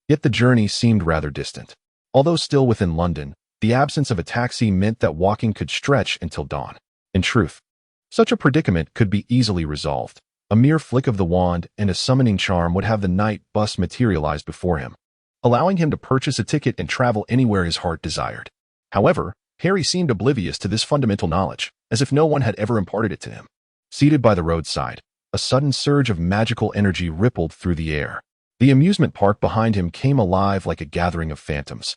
Yet the journey seemed rather distant. Although still within London, the absence of a taxi meant that walking could stretch until dawn. In truth, such a predicament could be easily resolved. A mere flick of the wand and a summoning charm would have the night bus materialize before him, allowing him to purchase a ticket and travel anywhere his heart desired. However, Harry seemed oblivious to this fundamental knowledge, as if no one had ever imparted it to him. Seated by the roadside, a sudden surge of magical energy rippled through the air. The amusement park behind him came alive like a gathering of phantoms.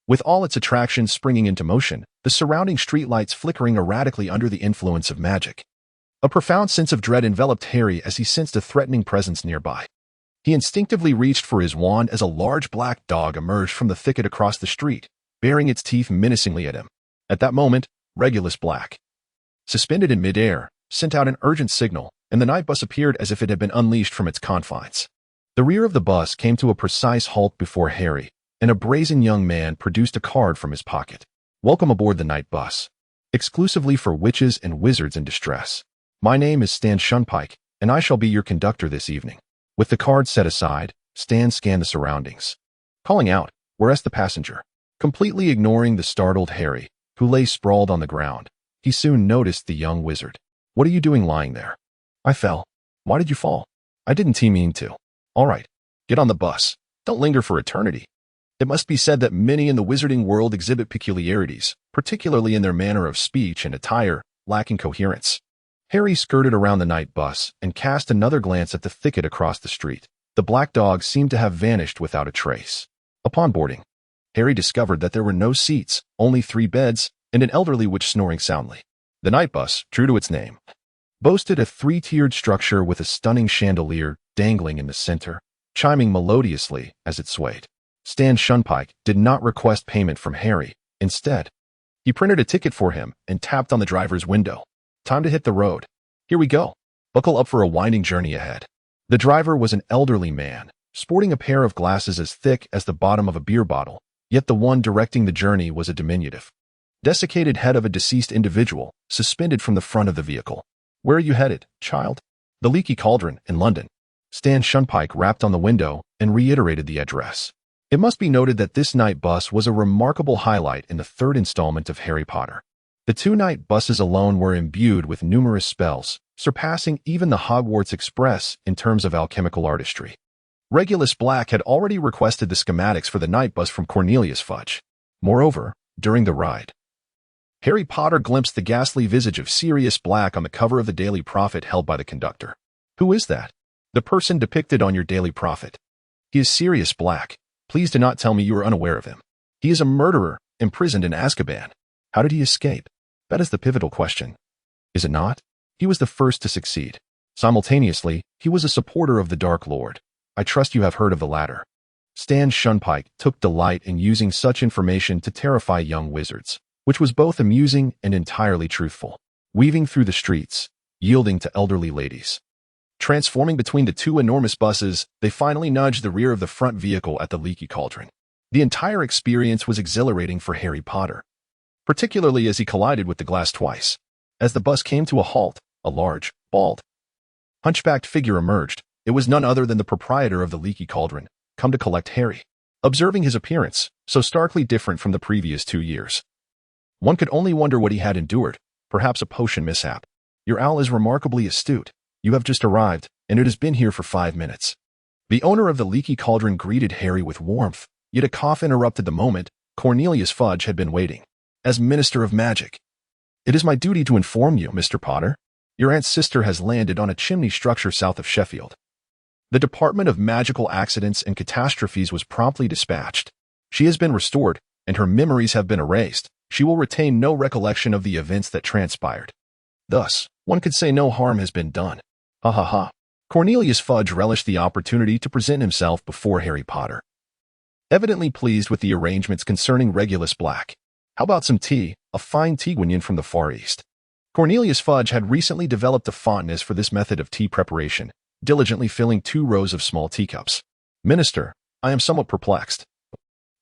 With all its attractions springing into motion, the surrounding streetlights flickering erratically under the influence of magic. A profound sense of dread enveloped Harry as he sensed a threatening presence nearby. He instinctively reached for his wand as a large black dog emerged from the thicket across the street, baring its teeth menacingly at him. At that moment, Regulus Black, suspended in midair, sent out an urgent signal, and the night bus appeared as if it had been unleashed from its confines. The rear of the bus came to a precise halt before Harry, and a brazen young man produced a card from his pocket. Welcome aboard the night bus, exclusively for witches and wizards in distress. My name is Stan Shunpike, and I shall be your conductor this evening. With the card set aside, Stan scanned the surroundings, calling out, "Where's the passenger?" Completely ignoring the startled Harry, who lay sprawled on the ground, he soon noticed the young wizard. "What are you doing lying there?" "I fell." "Why did you fall?" "I didn't mean to." "All right, get on the bus. Don't linger for eternity." It must be said that many in the wizarding world exhibit peculiarities, particularly in their manner of speech and attire, lacking coherence. Harry skirted around the night bus and cast another glance at the thicket across the street. The black dog seemed to have vanished without a trace. Upon boarding, Harry discovered that there were no seats, only 3 beds, and an elderly witch snoring soundly. The night bus, true to its name, boasted a 3-tiered structure with a stunning chandelier dangling in the center, chiming melodiously as it swayed. Stan Shunpike did not request payment from Harry. Instead, he printed a ticket for him and tapped on the driver's window. Time to hit the road. Here we go. Buckle up for a winding journey ahead. The driver was an elderly man, sporting a pair of glasses as thick as the bottom of a beer bottle, yet the one directing the journey was a diminutive, desiccated head of a deceased individual, suspended from the front of the vehicle. Where are you headed, child? The Leaky Cauldron, in London. Stan Shunpike rapped on the window and reiterated the address. It must be noted that this night bus was a remarkable highlight in the 3rd installment of Harry Potter. The 2 night buses alone were imbued with numerous spells, surpassing even the Hogwarts Express in terms of alchemical artistry. Regulus Black had already requested the schematics for the night bus from Cornelius Fudge. Moreover, during the ride, Harry Potter glimpsed the ghastly visage of Sirius Black on the cover of the Daily Prophet held by the conductor. Who is that? The person depicted on your Daily Prophet. He is Sirius Black. Please do not tell me you are unaware of him. He is a murderer, imprisoned in Azkaban. How did he escape? That is the pivotal question. Is it not? He was the first to succeed. Simultaneously, he was a supporter of the Dark Lord. I trust you have heard of the latter. Stan Shunpike took delight in using such information to terrify young wizards, which was both amusing and entirely truthful. Weaving through the streets, yielding to elderly ladies. Transforming between the 2 enormous buses, they finally nudged the rear of the front vehicle at the Leaky Cauldron. The entire experience was exhilarating for Harry Potter, particularly as he collided with the glass twice. As the bus came to a halt, a large, bald, hunchbacked figure emerged. It was none other than the proprietor of the Leaky Cauldron, come to collect Harry. Observing his appearance, so starkly different from the previous 2 years, one could only wonder what he had endured, perhaps a potion mishap. Your owl is remarkably astute. You have just arrived, and it has been here for 5 minutes. The owner of the Leaky Cauldron greeted Harry with warmth, yet a cough interrupted the moment. Cornelius Fudge had been waiting. As Minister of Magic, it is my duty to inform you, Mr. Potter. Your aunt's sister has landed on a chimney structure south of Sheffield. The Department of Magical Accidents and Catastrophes was promptly dispatched. She has been restored, and her memories have been erased. She will retain no recollection of the events that transpired. Thus, one could say no harm has been done. Ha ha ha. Cornelius Fudge relished the opportunity to present himself before Harry Potter, evidently pleased with the arrangements concerning Regulus Black. How about some tea, a fine Tigwinian from the Far East? Cornelius Fudge had recently developed a fondness for this method of tea preparation, diligently filling 2 rows of small teacups. Minister, I am somewhat perplexed.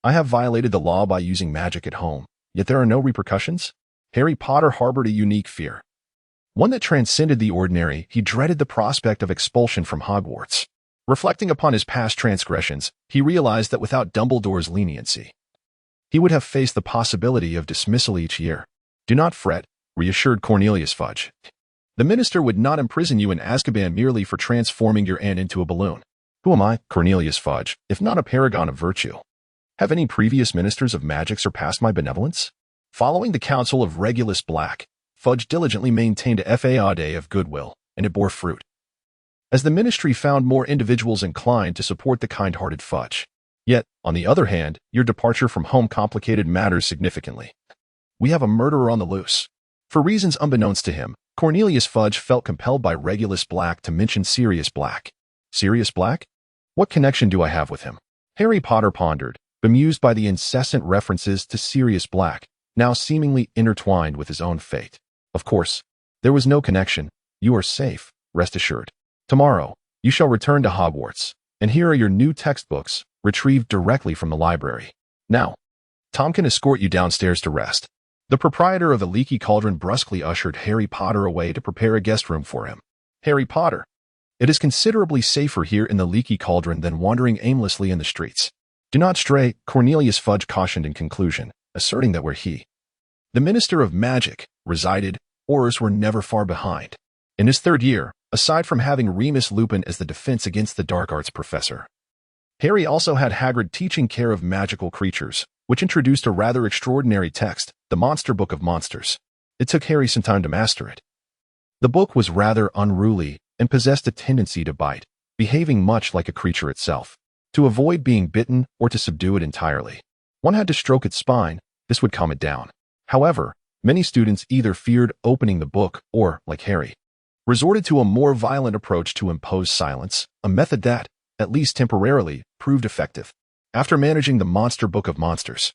I have violated the law by using magic at home, yet there are no repercussions? Harry Potter harbored a unique fear, one that transcended the ordinary. He dreaded the prospect of expulsion from Hogwarts. Reflecting upon his past transgressions, he realized that without Dumbledore's leniency, he would have faced the possibility of dismissal each year. Do not fret, reassured Cornelius Fudge. The minister would not imprison you in Azkaban merely for transforming your aunt into a balloon. Who am I, Cornelius Fudge, if not a paragon of virtue? Have any previous ministers of magic surpassed my benevolence? Following the counsel of Regulus Black, Fudge diligently maintained a facade of goodwill, and it bore fruit, as the ministry found more individuals inclined to support the kind-hearted Fudge. Yet, on the other hand, your departure from home complicated matters significantly. We have a murderer on the loose. For reasons unbeknownst to him, Cornelius Fudge felt compelled by Regulus Black to mention Sirius Black. Sirius Black? What connection do I have with him? Harry Potter pondered, bemused by the incessant references to Sirius Black, now seemingly intertwined with his own fate. Of course, there was no connection. You are safe, rest assured. Tomorrow, you shall return to Hogwarts, and here are your new textbooks, retrieved directly from the library. Now, Tom can escort you downstairs to rest. The proprietor of the Leaky Cauldron brusquely ushered Harry Potter away to prepare a guest room for him. Harry Potter, it is considerably safer here in the Leaky Cauldron than wandering aimlessly in the streets. Do not stray, Cornelius Fudge cautioned in conclusion, asserting that where he, the Minister of Magic, resided, horrors were never far behind. In his 3rd year, aside from having Remus Lupin as the defense against the dark arts professor, Harry also had Hagrid teaching care of magical creatures, which introduced a rather extraordinary text, the Monster Book of Monsters. It took Harry some time to master it. The book was rather unruly and possessed a tendency to bite, behaving much like a creature itself. To avoid being bitten or to subdue it entirely, one had to stroke its spine. This would calm it down. However, many students either feared opening the book or, like Harry, resorted to a more violent approach to impose silence, a method that, at least temporarily, proved effective. After managing the Monster Book of Monsters,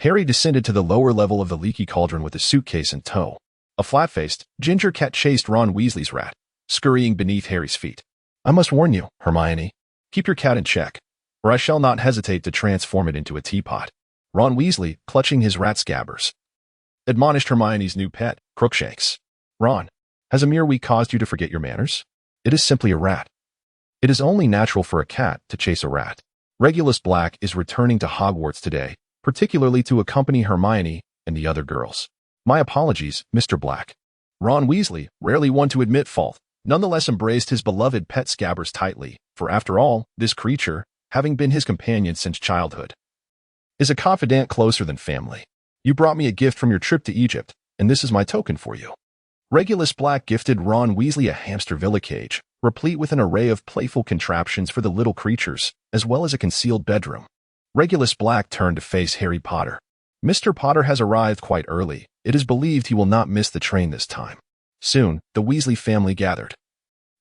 Harry descended to the lower level of the leaky cauldron with a suitcase in tow. A flat-faced, ginger cat chased Ron Weasley's rat, scurrying beneath Harry's feet. "I must warn you, Hermione. Keep your cat in check, or I shall not hesitate to transform it into a teapot." Ron Weasley, clutching his rat scabbers, admonished Hermione's new pet, Crookshanks. "Ron, has a mere week caused you to forget your manners? It is simply a rat. It is only natural for a cat to chase a rat. Regulus Black is returning to Hogwarts today, particularly to accompany Hermione and the other girls. My apologies, Mr. Black." Ron Weasley, rarely one to admit fault, nonetheless embraced his beloved pet Scabbers tightly, for after all, this creature, having been his companion since childhood, is a confidant closer than family. "You brought me a gift from your trip to Egypt, and this is my token for you." Regulus Black gifted Ron Weasley a hamster villa cage, replete with an array of playful contraptions for the little creatures, as well as a concealed bedroom. Regulus Black turned to face Harry Potter. "Mr. Potter has arrived quite early. It is believed he will not miss the train this time." Soon, the Weasley family gathered,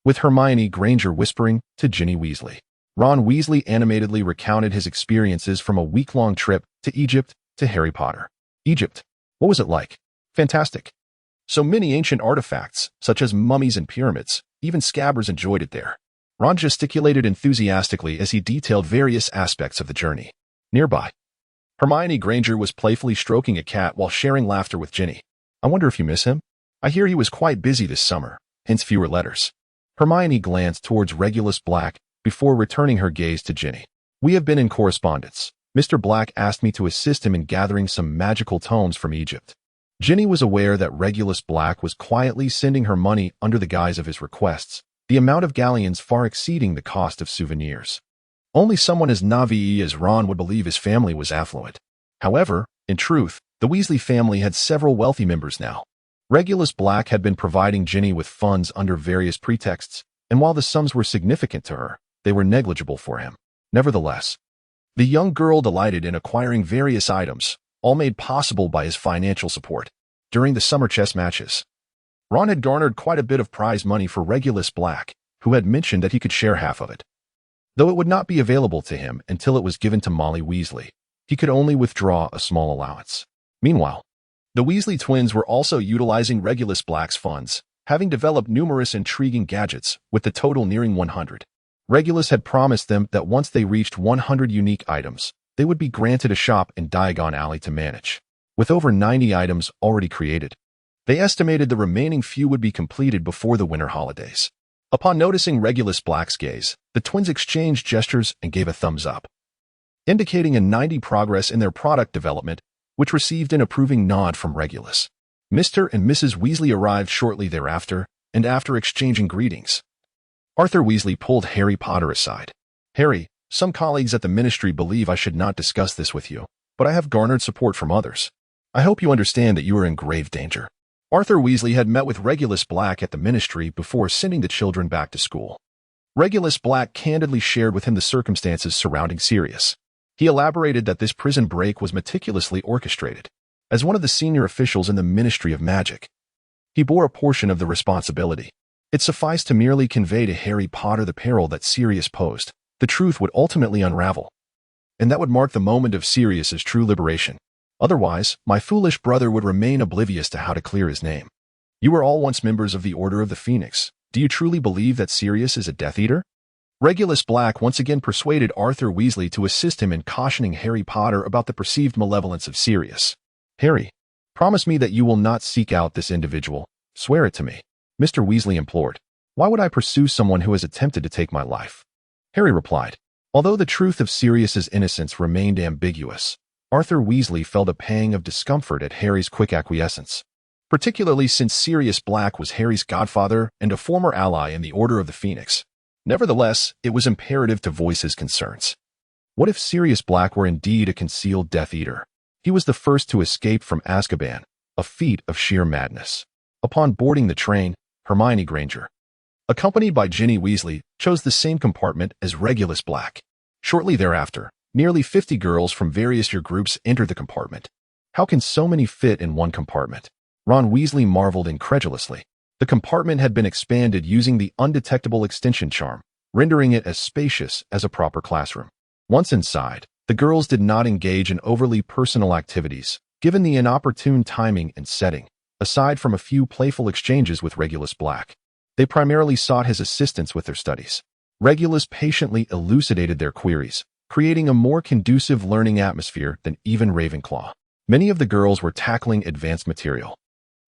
with Hermione Granger whispering to Ginny Weasley. Ron Weasley animatedly recounted his experiences from a week-long trip to Egypt to Harry Potter. "Egypt? What was it like?" "Fantastic. So many ancient artifacts, such as mummies and pyramids. Even Scabbers enjoyed it there." Ron gesticulated enthusiastically as he detailed various aspects of the journey. Nearby, Hermione Granger was playfully stroking a cat while sharing laughter with Ginny. "I wonder if you miss him? I hear he was quite busy this summer, hence fewer letters." Hermione glanced towards Regulus Black before returning her gaze to Ginny. "We have been in correspondence. Mr. Black asked me to assist him in gathering some magical tomes from Egypt." Ginny was aware that Regulus Black was quietly sending her money under the guise of his requests, the amount of galleons far exceeding the cost of souvenirs. Only someone as naive as Ron would believe his family was affluent. However, in truth, the Weasley family had several wealthy members now. Regulus Black had been providing Ginny with funds under various pretexts, and while the sums were significant to her, they were negligible for him. Nevertheless, the young girl delighted in acquiring various items, all made possible by his financial support. During the summer chess matches, Ron had garnered quite a bit of prize money for Regulus Black, who had mentioned that he could share half of it. Though it would not be available to him until it was given to Molly Weasley, he could only withdraw a small allowance. Meanwhile, the Weasley twins were also utilizing Regulus Black's funds, having developed numerous intriguing gadgets, with the total nearing 100. Regulus had promised them that once they reached 100 unique items, they would be granted a shop in Diagon Alley to manage. With over 90 items already created, they estimated the remaining few would be completed before the winter holidays. Upon noticing Regulus Black's gaze, the twins exchanged gestures and gave a thumbs up, indicating a 90 progress in their product development, which received an approving nod from Regulus. Mr. and Mrs. Weasley arrived shortly thereafter, and after exchanging greetings, Arthur Weasley pulled Harry Potter aside. "Harry, some colleagues at the Ministry believe I should not discuss this with you, but I have garnered support from others. I hope you understand that you are in grave danger." Arthur Weasley had met with Regulus Black at the Ministry before sending the children back to school. Regulus Black candidly shared with him the circumstances surrounding Sirius. He elaborated that this prison break was meticulously orchestrated. As one of the senior officials in the Ministry of Magic, he bore a portion of the responsibility. It sufficed to merely convey to Harry Potter the peril that Sirius posed. The truth would ultimately unravel, and that would mark the moment of Sirius's true liberation. Otherwise, my foolish brother would remain oblivious to how to clear his name. "You were all once members of the Order of the Phoenix. Do you truly believe that Sirius is a Death Eater?" Regulus Black once again persuaded Arthur Weasley to assist him in cautioning Harry Potter about the perceived malevolence of Sirius. "Harry, promise me that you will not seek out this individual. Swear it to me," Mr. Weasley implored. "Why would I pursue someone who has attempted to take my life?" Harry replied. Although the truth of Sirius's innocence remained ambiguous, Arthur Weasley felt a pang of discomfort at Harry's quick acquiescence, particularly since Sirius Black was Harry's godfather and a former ally in the Order of the Phoenix. Nevertheless, it was imperative to voice his concerns. What if Sirius Black were indeed a concealed Death Eater? He was the first to escape from Azkaban, a feat of sheer madness. Upon boarding the train, Hermione Granger, accompanied by Ginny Weasley, chose the same compartment as Regulus Black. Shortly thereafter, nearly 50 girls from various year groups entered the compartment. How can so many fit in one compartment? Ron Weasley marveled incredulously. The compartment had been expanded using the undetectable extension charm, rendering it as spacious as a proper classroom. Once inside, the girls did not engage in overly personal activities, given the inopportune timing and setting, aside from a few playful exchanges with Regulus Black. They primarily sought his assistance with their studies. Regulus patiently elucidated their queries, creating a more conducive learning atmosphere than even Ravenclaw. Many of the girls were tackling advanced material.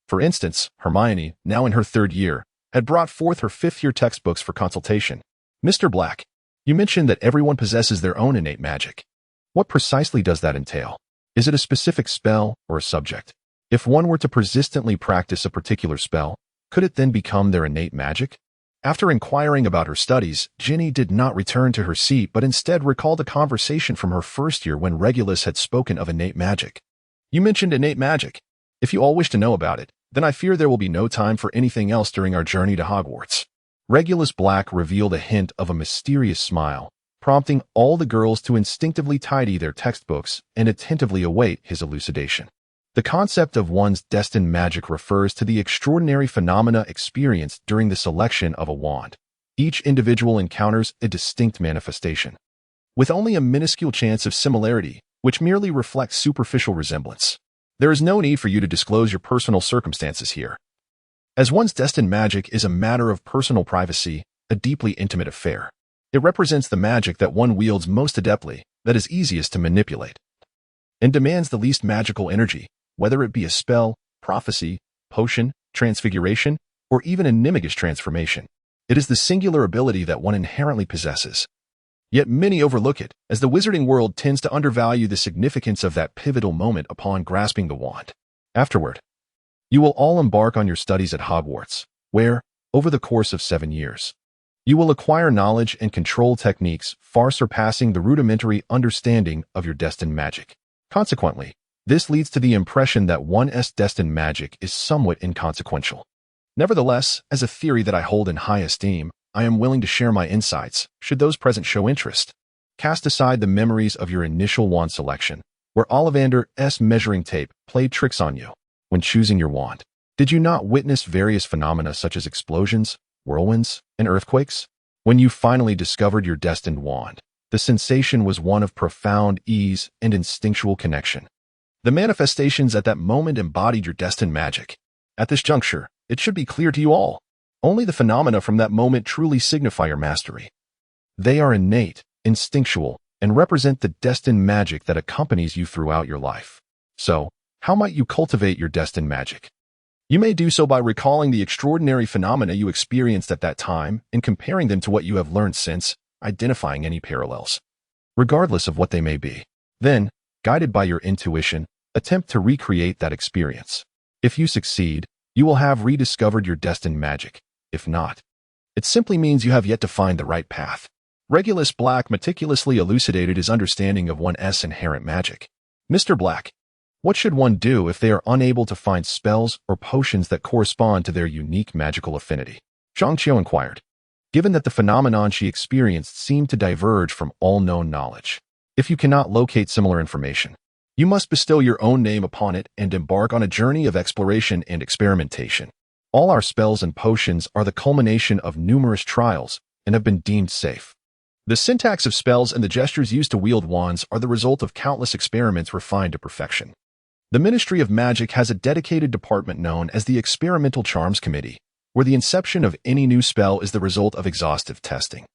For instance, Hermione, now in her 3rd year, had brought forth her 5th-year textbooks for consultation. Mr. Black, you mentioned that everyone possesses their own innate magic. What precisely does that entail? Is it a specific spell or a subject? If one were to persistently practice a particular spell, could it then become their innate magic? After inquiring about her studies, Ginny did not return to her seat but instead recalled a conversation from her 1st year when Regulus had spoken of innate magic. You mentioned innate magic. If you all wish to know about it, then I fear there will be no time for anything else during our journey to Hogwarts. Regulus Black revealed a hint of a mysterious smile, prompting all the girls to instinctively tidy their textbooks and attentively await his elucidation. The concept of one's destined magic refers to the extraordinary phenomena experienced during the selection of a wand. Each individual encounters a distinct manifestation, with only a minuscule chance of similarity, which merely reflects superficial resemblance. There is no need for you to disclose your personal circumstances here. As one's destined magic is a matter of personal privacy, a deeply intimate affair. It represents the magic that one wields most adeptly, that is easiest to manipulate, and demands the least magical energy, whether it be a spell, prophecy, potion, transfiguration, or even a nimigish transformation. It is the singular ability that one inherently possesses. Yet many overlook it, as the wizarding world tends to undervalue the significance of that pivotal moment upon grasping the wand. Afterward, you will all embark on your studies at Hogwarts, where, over the course of 7 years, you will acquire knowledge and control techniques far surpassing the rudimentary understanding of your destined magic. Consequently, this leads to the impression that one's destined magic is somewhat inconsequential. Nevertheless, as a theory that I hold in high esteem, I am willing to share my insights, should those present show interest. Cast aside the memories of your initial wand selection, where Ollivander's measuring tape played tricks on you. When choosing your wand, did you not witness various phenomena such as explosions, whirlwinds, and earthquakes? When you finally discovered your destined wand, the sensation was one of profound ease and instinctual connection. The manifestations at that moment embodied your destined magic. At this juncture, it should be clear to you all, only the phenomena from that moment truly signify your mastery. They are innate, instinctual, and represent the destined magic that accompanies you throughout your life. So, how might you cultivate your destined magic? You may do so by recalling the extraordinary phenomena you experienced at that time and comparing them to what you have learned since, identifying any parallels, regardless of what they may be. Then, guided by your intuition, attempt to recreate that experience. If you succeed, you will have rediscovered your destined magic. If not, it simply means you have yet to find the right path. Regulus Black meticulously elucidated his understanding of one's inherent magic. Mr. Black, what should one do if they are unable to find spells or potions that correspond to their unique magical affinity? Zhang Qiu inquired, given that the phenomenon she experienced seemed to diverge from all known knowledge. If you cannot locate similar information, you must bestow your own name upon it and embark on a journey of exploration and experimentation. All our spells and potions are the culmination of numerous trials and have been deemed safe. The syntax of spells and the gestures used to wield wands are the result of countless experiments refined to perfection. The Ministry of Magic has a dedicated department known as the Experimental Charms Committee, where the inception of any new spell is the result of exhaustive testing.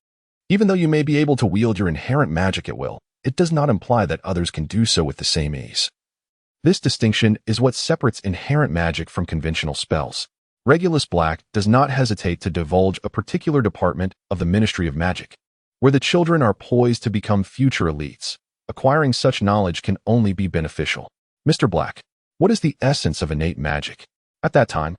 Even though you may be able to wield your inherent magic at will, it does not imply that others can do so with the same ease. This distinction is what separates inherent magic from conventional spells. Regulus Black does not hesitate to divulge a particular department of the Ministry of Magic, where the children are poised to become future elites. Acquiring such knowledge can only be beneficial. Mr. Black, what is the essence of innate magic? At that time,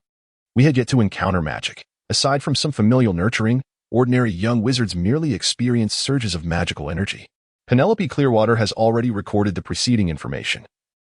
we had yet to encounter magic. Aside from some familial nurturing, ordinary young wizards merely experienced surges of magical energy. Penelope Clearwater has already recorded the preceding information,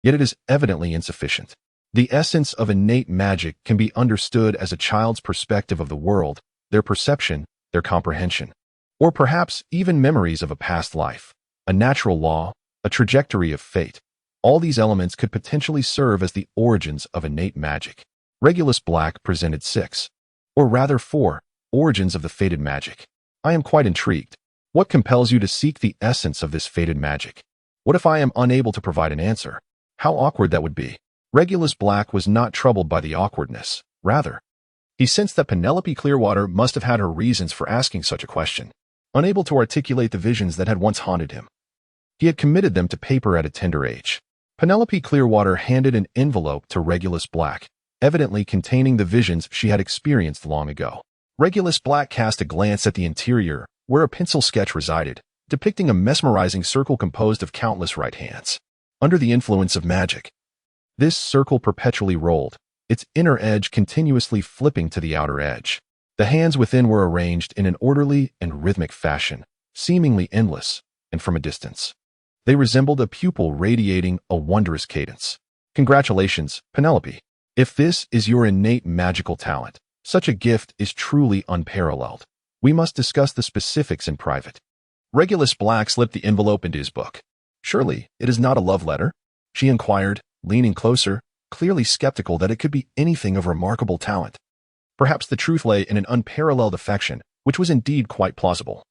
yet it is evidently insufficient. The essence of innate magic can be understood as a child's perspective of the world, their perception, their comprehension, or perhaps even memories of a past life, a natural law, a trajectory of fate. All these elements could potentially serve as the origins of innate magic. Regulus Black presented 6, or rather 4, origins of the fated magic. I am quite intrigued. What compels you to seek the essence of this fated magic? What if I am unable to provide an answer? How awkward that would be. Regulus Black was not troubled by the awkwardness. Rather, he sensed that Penelope Clearwater must have had her reasons for asking such a question. Unable to articulate the visions that had once haunted him, he had committed them to paper at a tender age. Penelope Clearwater handed an envelope to Regulus Black, evidently containing the visions she had experienced long ago. Regulus Black cast a glance at the interior, where a pencil sketch resided, depicting a mesmerizing circle composed of countless right hands. Under the influence of magic, this circle perpetually rolled, its inner edge continuously flipping to the outer edge. The hands within were arranged in an orderly and rhythmic fashion, seemingly endless, and from a distance, they resembled a pupil radiating a wondrous cadence. Congratulations, Penelope. If this is your innate magical talent, such a gift is truly unparalleled. We must discuss the specifics in private. Regulus Black slipped the envelope into his book. Surely, it is not a love letter? She inquired, leaning closer, clearly skeptical that it could be anything of remarkable talent. Perhaps the truth lay in an unparalleled affection, which was indeed quite plausible.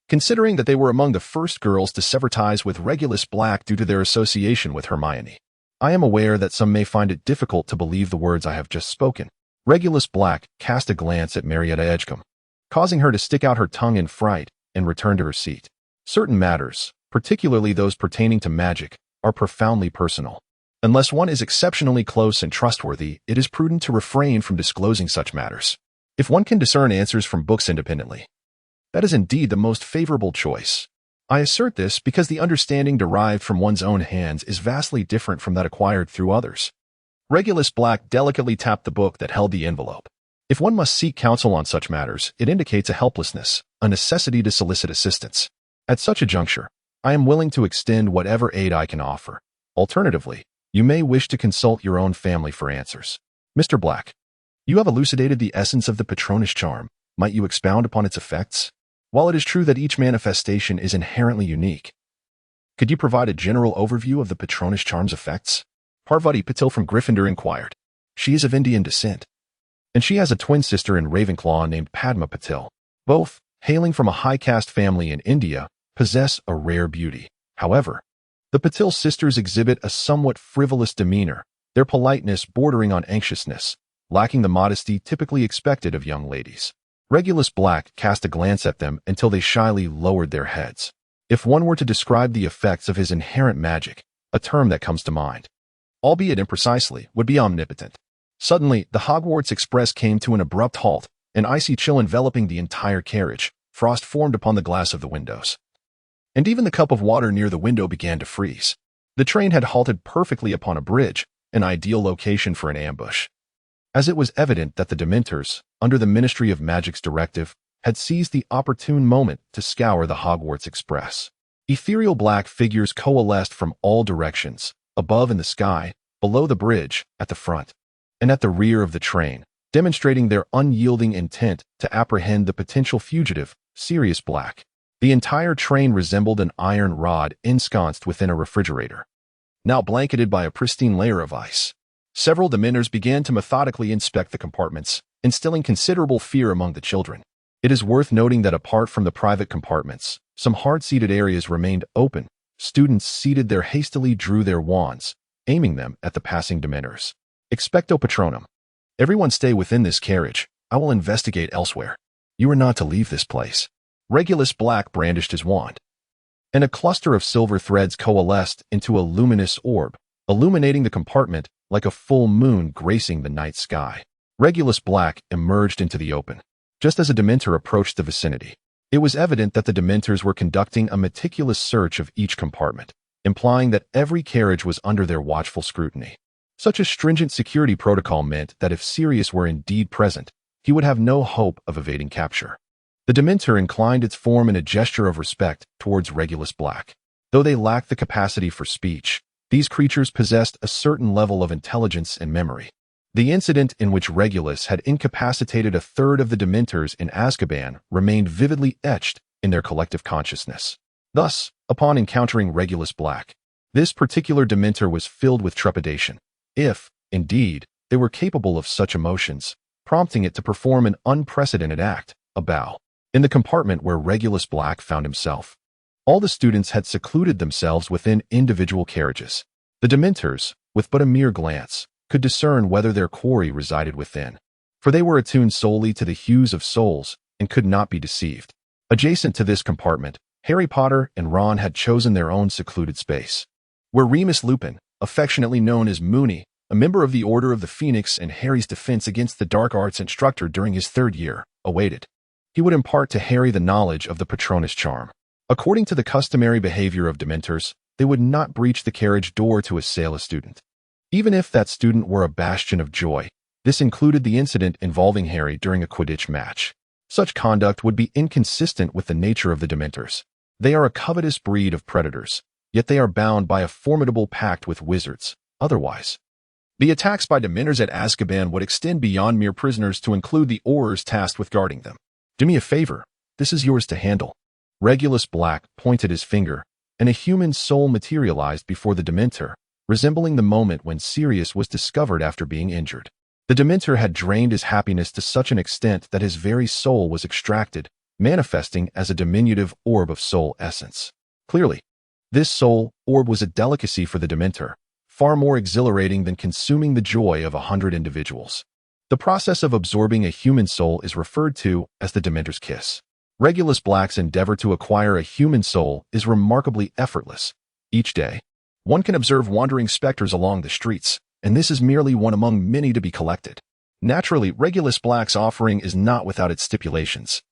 Considering that they were among the first girls to sever ties with Regulus Black due to their association with Hermione, I am aware that some may find it difficult to believe the words I have just spoken. Regulus Black cast a glance at Marietta Edgecombe, causing her to stick out her tongue in fright and return to her seat. Certain matters, particularly those pertaining to magic, are profoundly personal. Unless one is exceptionally close and trustworthy, it is prudent to refrain from disclosing such matters. If one can discern answers from books independently, that is indeed the most favorable choice. I assert this because the understanding derived from one's own hands is vastly different from that acquired through others. Regulus Black delicately tapped the book that held the envelope. If one must seek counsel on such matters, it indicates a helplessness, a necessity to solicit assistance. At such a juncture, I am willing to extend whatever aid I can offer. Alternatively, you may wish to consult your own family for answers. Mr. Black, you have elucidated the essence of the Patronus charm. Might you expound upon its effects? While it is true that each manifestation is inherently unique, could you provide a general overview of the Patronus charm's effects? Parvati Patil from Gryffindor inquired. She is of Indian descent, and she has a twin sister in Ravenclaw named Padma Patil. Both, hailing from a high caste family in India, possess a rare beauty. However, the Patil sisters exhibit a somewhat frivolous demeanor, their politeness bordering on anxiousness, lacking the modesty typically expected of young ladies. Regulus Black cast a glance at them until they shyly lowered their heads. If one were to describe the effects of his inherent magic, a term that comes to mind, albeit imprecisely, would be omnipotent. Suddenly, the Hogwarts Express came to an abrupt halt, an icy chill enveloping the entire carriage. Frost formed upon the glass of the windows, and even the cup of water near the window began to freeze. The train had halted perfectly upon a bridge, an ideal location for an ambush, as it was evident that the Dementors, under the Ministry of Magic's directive, had seized the opportune moment to scour the Hogwarts Express. Ethereal black figures coalesced from all directions, above in the sky, below the bridge, at the front, and at the rear of the train, demonstrating their unyielding intent to apprehend the potential fugitive, Sirius Black. The entire train resembled an iron rod ensconced within a refrigerator, now blanketed by a pristine layer of ice. Several Dementors began to methodically inspect the compartments, instilling considerable fear among the children. It is worth noting that apart from the private compartments, some hard-seated areas remained open. Students seated there hastily drew their wands, aiming them at the passing Dementors. Expecto Patronum. Everyone stay within this carriage. I will investigate elsewhere. You are not to leave this place. Regulus Black brandished his wand, and a cluster of silver threads coalesced into a luminous orb, illuminating the compartment like a full moon gracing the night sky. Regulus Black emerged into the open, just as a Dementor approached the vicinity. It was evident that the Dementors were conducting a meticulous search of each compartment, implying that every carriage was under their watchful scrutiny. Such a stringent security protocol meant that if Sirius were indeed present, he would have no hope of evading capture. The Dementor inclined its form in a gesture of respect towards Regulus Black. Though they lacked the capacity for speech, these creatures possessed a certain level of intelligence and memory. The incident in which Regulus had incapacitated a third of the Dementors in Azkaban remained vividly etched in their collective consciousness. Thus, upon encountering Regulus Black, this particular Dementor was filled with trepidation, if, indeed, they were capable of such emotions, prompting it to perform an unprecedented act, a bow. In the compartment where Regulus Black found himself, all the students had secluded themselves within individual carriages. The Dementors, with but a mere glance, could discern whether their quarry resided within, for they were attuned solely to the hues of souls and could not be deceived. Adjacent to this compartment, Harry Potter and Ron had chosen their own secluded space, where Remus Lupin, affectionately known as Moony, a member of the Order of the Phoenix and Harry's defense against the dark arts instructor during his third year, awaited. He would impart to Harry the knowledge of the Patronus charm. According to the customary behavior of Dementors, they would not breach the carriage door to assail a student. Even if that student were a bastion of joy, this included the incident involving Harry during a Quidditch match. Such conduct would be inconsistent with the nature of the Dementors. They are a covetous breed of predators, yet they are bound by a formidable pact with wizards. Otherwise, the attacks by Dementors at Azkaban would extend beyond mere prisoners to include the Aurors tasked with guarding them. Do me a favor, this is yours to handle. Regulus Black pointed his finger, and a human soul materialized before the Dementor, resembling the moment when Sirius was discovered after being injured. The Dementor had drained his happiness to such an extent that his very soul was extracted, manifesting as a diminutive orb of soul essence. Clearly, this soul orb was a delicacy for the Dementor, far more exhilarating than consuming the joy of 100 individuals. The process of absorbing a human soul is referred to as the Dementor's kiss. Regulus Black's endeavor to acquire a human soul is remarkably effortless. Each day, one can observe wandering specters along the streets, and this is merely one among many to be collected. Naturally, Regulus Black's offering is not without its stipulations.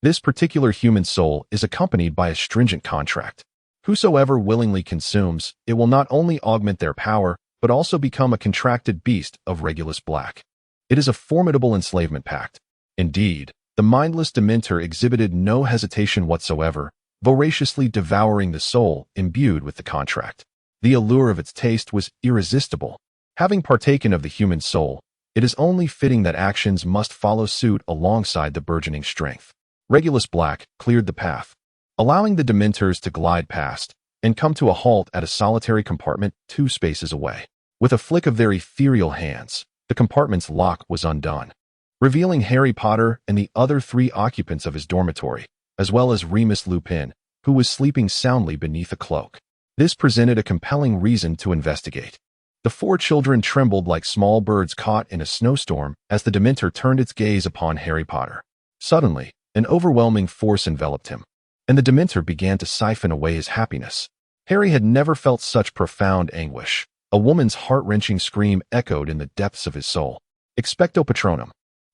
This particular human soul is accompanied by a stringent contract. Whosoever willingly consumes, it will not only augment their power, but also become a contracted beast of Regulus Black. It is a formidable enslavement pact. Indeed, the mindless Dementor exhibited no hesitation whatsoever, voraciously devouring the soul imbued with the contract. The allure of its taste was irresistible. Having partaken of the human soul, it is only fitting that actions must follow suit alongside the burgeoning strength. Regulus Black cleared the path, allowing the Dementors to glide past and come to a halt at a solitary compartment 2 spaces away. With a flick of their ethereal hands, the compartment's lock was undone, revealing Harry Potter and the other 3 occupants of his dormitory, as well as Remus Lupin, who was sleeping soundly beneath a cloak. This presented a compelling reason to investigate. The 4 children trembled like small birds caught in a snowstorm as the Dementor turned its gaze upon Harry Potter. Suddenly, an overwhelming force enveloped him, and the Dementor began to siphon away his happiness. Harry had never felt such profound anguish. A woman's heart-wrenching scream echoed in the depths of his soul. Expecto Patronum.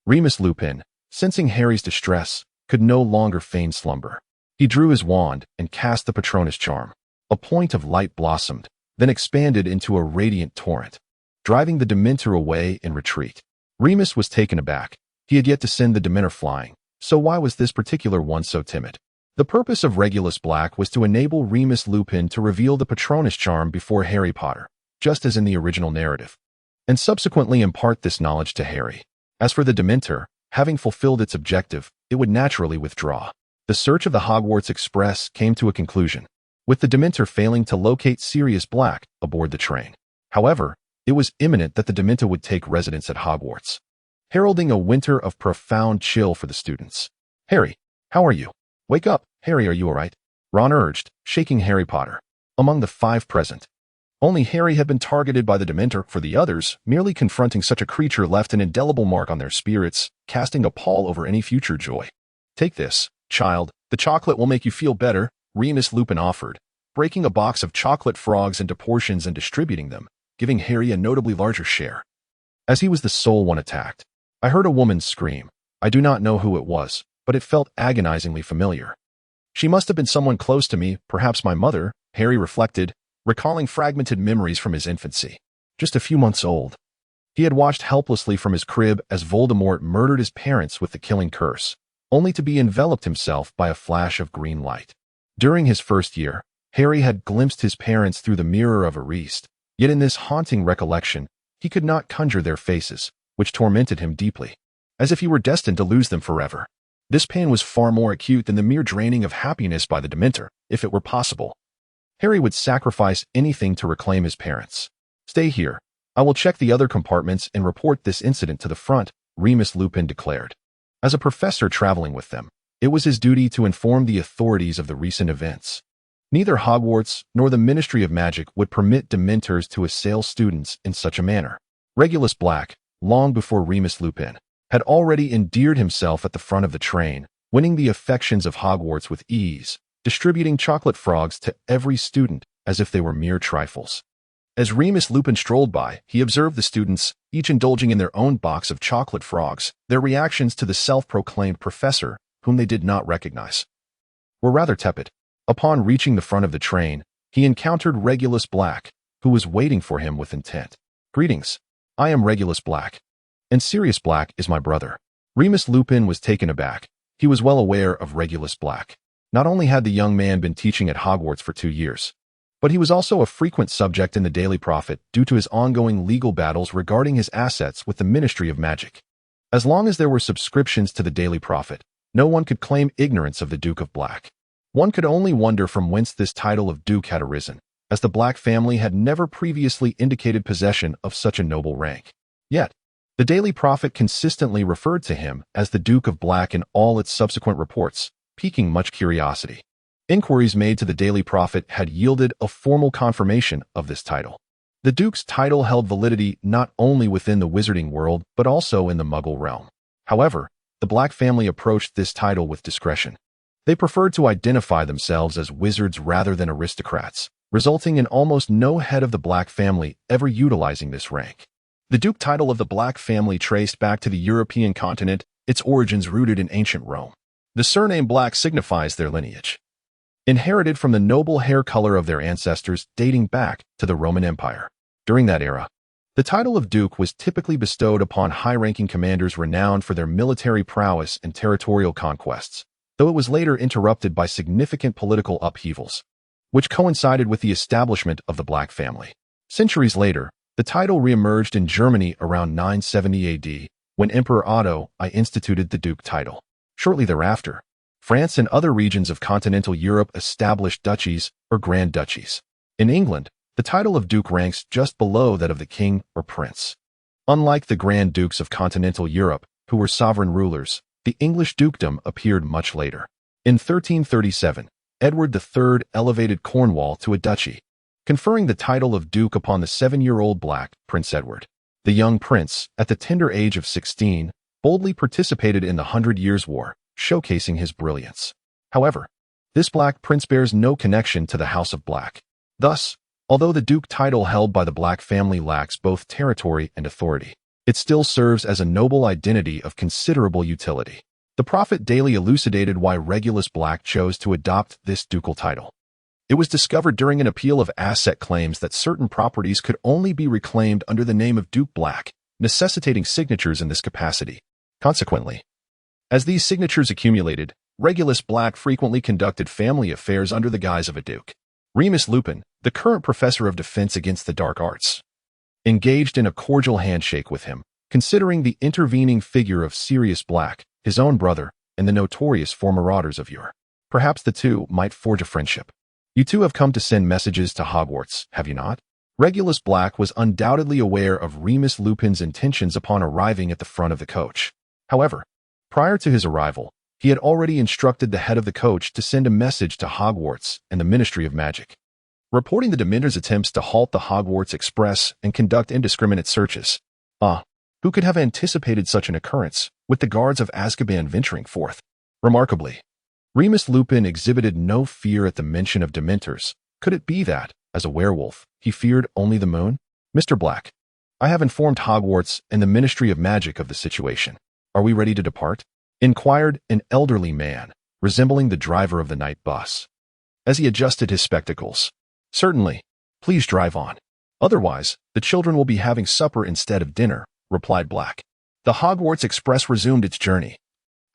Remus Lupin, sensing Harry's distress, could no longer feign slumber. He drew his wand and cast the Patronus charm. A point of light blossomed, then expanded into a radiant torrent, driving the Dementor away in retreat. Remus was taken aback. He had yet to send the Dementor flying, so why was this particular one so timid? The purpose of Regulus Black was to enable Remus Lupin to reveal the Patronus charm before Harry Potter, just as in the original narrative, and subsequently impart this knowledge to Harry. As for the Dementor, having fulfilled its objective, it would naturally withdraw. The search of the Hogwarts Express came to a conclusion, with the Dementor failing to locate Sirius Black aboard the train. However, it was imminent that the Dementor would take residence at Hogwarts, heralding a winter of profound chill for the students. Harry, how are you? Wake up, Harry, are you all right? Ron urged, shaking Harry Potter. Among the 5 present, only Harry had been targeted by the Dementor. For the others, merely confronting such a creature left an indelible mark on their spirits, casting a pall over any future joy. Take this, child. The chocolate will make you feel better, Remus Lupin offered, breaking a box of chocolate frogs into portions and distributing them, giving Harry a notably larger share. As he was the sole one attacked, I heard a woman scream. I do not know who it was, but it felt agonizingly familiar. She must have been someone close to me, perhaps my mother, Harry reflected, recalling fragmented memories from his infancy. Just a few months old, he had watched helplessly from his crib as Voldemort murdered his parents with the killing curse. only to be enveloped himself by a flash of green light. During his first year, Harry had glimpsed his parents through the mirror of a Reist, yet in this haunting recollection, he could not conjure their faces, which tormented him deeply, as if he were destined to lose them forever. This pain was far more acute than the mere draining of happiness by the Dementor, if it were possible. Harry would sacrifice anything to reclaim his parents. "Stay here. I will check the other compartments and report this incident to the front," Remus Lupin declared. As a professor traveling with them, it was his duty to inform the authorities of the recent events. Neither Hogwarts nor the Ministry of Magic would permit Dementors to assail students in such a manner. Regulus Black, long before Remus Lupin, had already endeared himself at the front of the train, winning the affections of Hogwarts with ease, distributing chocolate frogs to every student as if they were mere trifles. As Remus Lupin strolled by, he observed the students, each indulging in their own box of chocolate frogs. Their reactions to the self-proclaimed professor, whom they did not recognize, were rather tepid. Upon reaching the front of the train, he encountered Regulus Black, who was waiting for him with intent. "Greetings. I am Regulus Black, and Sirius Black is my brother." Remus Lupin was taken aback. He was well aware of Regulus Black. Not only had the young man been teaching at Hogwarts for 2 years, but he was also a frequent subject in the Daily Prophet due to his ongoing legal battles regarding his assets with the Ministry of Magic. As long as there were subscriptions to the Daily Prophet, no one could claim ignorance of the Duke of Black. One could only wonder from whence this title of Duke had arisen, as the Black family had never previously indicated possession of such a noble rank. Yet, the Daily Prophet consistently referred to him as the Duke of Black in all its subsequent reports, piquing much curiosity. Inquiries made to the Daily Prophet had yielded a formal confirmation of this title. The Duke's title held validity not only within the wizarding world but also in the Muggle realm. However, the Black family approached this title with discretion. They preferred to identify themselves as wizards rather than aristocrats, resulting in almost no head of the Black family ever utilizing this rank. The Duke title of the Black family traced back to the European continent, its origins rooted in ancient Rome. The surname Black signifies their lineage, inherited from the noble hair color of their ancestors dating back to the Roman Empire. During that era, the title of Duke was typically bestowed upon high-ranking commanders renowned for their military prowess and territorial conquests, though it was later interrupted by significant political upheavals, which coincided with the establishment of the Black family. Centuries later, the title re-emerged in Germany around 970 AD, when Emperor Otto I instituted the Duke title. Shortly thereafter, France and other regions of continental Europe established duchies or grand duchies. In England, the title of Duke ranks just below that of the king or prince. Unlike the Grand Dukes of continental Europe, who were sovereign rulers, the English dukedom appeared much later. In 1337, Edward III elevated Cornwall to a duchy, conferring the title of Duke upon the 7-year-old Black Prince Edward. The young prince, at the tender age of 16, boldly participated in the 100 Years' War, showcasing his brilliance. However, this Black prince bears no connection to the House of Black. Thus, although the Duke title held by the Black family lacks both territory and authority, it still serves as a noble identity of considerable utility. The Prophet daily elucidated why Regulus Black chose to adopt this ducal title. It was discovered during an appeal of asset claims that certain properties could only be reclaimed under the name of Duke Black, necessitating signatures in this capacity. Consequently, as these signatures accumulated, Regulus Black frequently conducted family affairs under the guise of a duke. Remus Lupin, the current professor of defense against the dark arts, engaged in a cordial handshake with him, considering the intervening figure of Sirius Black, his own brother, and the notorious four marauders of yore. Perhaps the two might forge a friendship. "You two have come to send messages to Hogwarts, have you not?" Regulus Black was undoubtedly aware of Remus Lupin's intentions upon arriving at the front of the coach. However, prior to his arrival, he had already instructed the head of the coach to send a message to Hogwarts and the Ministry of Magic, reporting the Dementors' attempts to halt the Hogwarts Express and conduct indiscriminate searches. Who could have anticipated such an occurrence, with the guards of Azkaban venturing forth? Remarkably, Remus Lupin exhibited no fear at the mention of Dementors. Could it be that, as a werewolf, he feared only the moon? "Mr. Black, I have informed Hogwarts and the Ministry of Magic of the situation. Are we ready to depart?" inquired an elderly man, resembling the driver of the night bus, as he adjusted his spectacles. "Certainly. Please drive on. Otherwise, the children will be having supper instead of dinner," replied Black. The Hogwarts Express resumed its journey.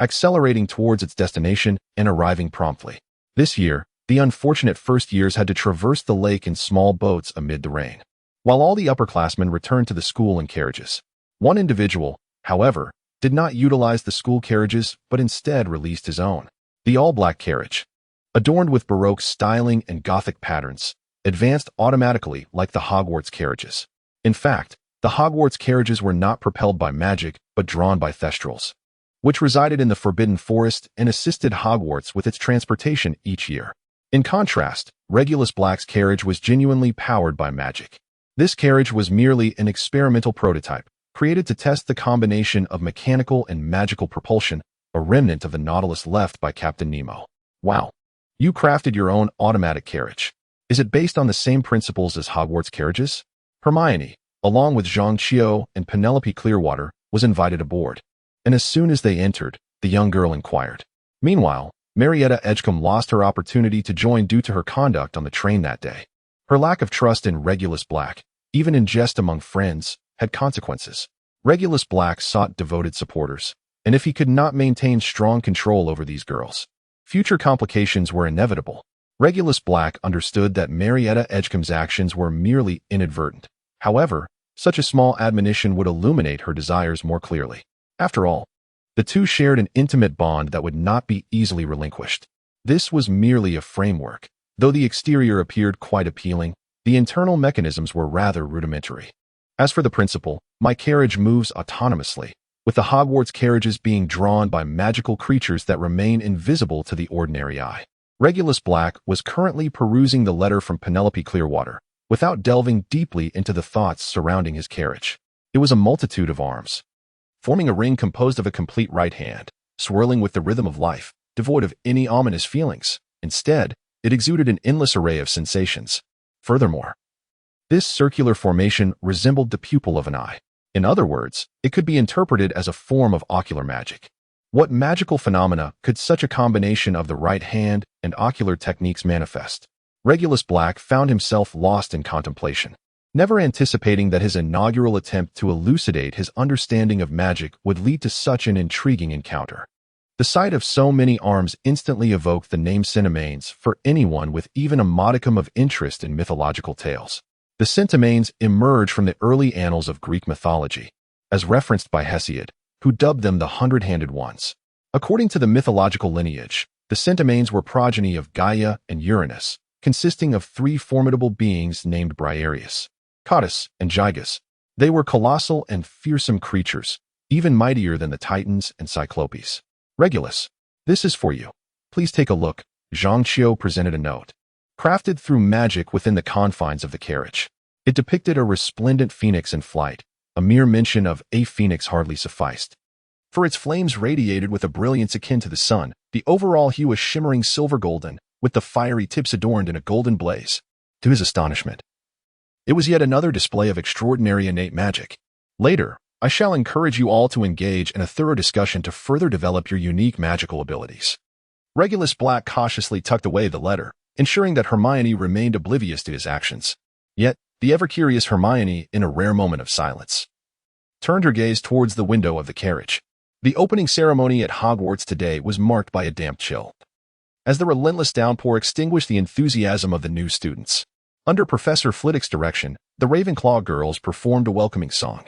accelerating towards its destination and arriving promptly. This year, the unfortunate first years had to traverse the lake in small boats amid the rain, while all the upperclassmen returned to the school in carriages. One individual, however, did not utilize the school carriages but instead released his own. The all-black carriage, adorned with Baroque styling and Gothic patterns, advanced automatically like the Hogwarts carriages. In fact, the Hogwarts carriages were not propelled by magic but drawn by Thestrals, which resided in the Forbidden Forest and assisted Hogwarts with its transportation each year. In contrast, Regulus Black's carriage was genuinely powered by magic. This carriage was merely an experimental prototype, created to test the combination of mechanical and magical propulsion, a remnant of the Nautilus left by Captain Nemo. Wow. You crafted your own automatic carriage. Is it based on the same principles as Hogwarts carriages? Hermione, along with Zhang Qiu and Penelope Clearwater, was invited aboard. And as soon as they entered, the young girl inquired. Meanwhile, Marietta Edgecombe lost her opportunity to join due to her conduct on the train that day. Her lack of trust in Regulus Black, even in jest among friends, had consequences. Regulus Black sought devoted supporters, and if he could not maintain strong control over these girls, future complications were inevitable. Regulus Black understood that Marietta Edgecombe's actions were merely inadvertent. However, such a small admonition would illuminate her desires more clearly. After all, the two shared an intimate bond that would not be easily relinquished. This was merely a framework. Though the exterior appeared quite appealing, the internal mechanisms were rather rudimentary. As for the principle, my carriage moves autonomously, with the Hogwarts carriages being drawn by magical creatures that remain invisible to the ordinary eye. Regulus Black was currently perusing the letter from Penelope Clearwater, without delving deeply into the thoughts surrounding his carriage. It was a multitude of arms, forming a ring composed of a complete right hand, swirling with the rhythm of life, devoid of any ominous feelings. Instead, it exuded an endless array of sensations. Furthermore, this circular formation resembled the pupil of an eye. In other words, it could be interpreted as a form of ocular magic. What magical phenomena could such a combination of the right hand and ocular techniques manifest? Regulus Black found himself lost in contemplation, never anticipating that his inaugural attempt to elucidate his understanding of magic would lead to such an intriguing encounter. The sight of so many arms instantly evoked the name Centimanes for anyone with even a modicum of interest in mythological tales. The Centimanes emerge from the early annals of Greek mythology, as referenced by Hesiod, who dubbed them the Hundred-Handed Ones. According to the mythological lineage, the Centimanes were progeny of Gaia and Uranus, consisting of three formidable beings named Briareus, Cottus, and Gygus. They were colossal and fearsome creatures, even mightier than the Titans and Cyclopes. Regulus, this is for you. Please take a look. Zhang Qiu presented a note, crafted through magic within the confines of the carriage. It depicted a resplendent phoenix in flight. A mere mention of a phoenix hardly sufficed, for its flames radiated with a brilliance akin to the sun. The overall hue was shimmering silver-golden, with the fiery tips adorned in a golden blaze. To his astonishment, it was yet another display of extraordinary innate magic. Later, I shall encourage you all to engage in a thorough discussion to further develop your unique magical abilities. Regulus Black cautiously tucked away the letter, ensuring that Hermione remained oblivious to his actions. Yet, the ever-curious Hermione, in a rare moment of silence, turned her gaze towards the window of the carriage. The opening ceremony at Hogwarts today was marked by a damp chill, as the relentless downpour extinguished the enthusiasm of the new students. Under Professor Flitwick's direction, the Ravenclaw girls performed a welcoming song,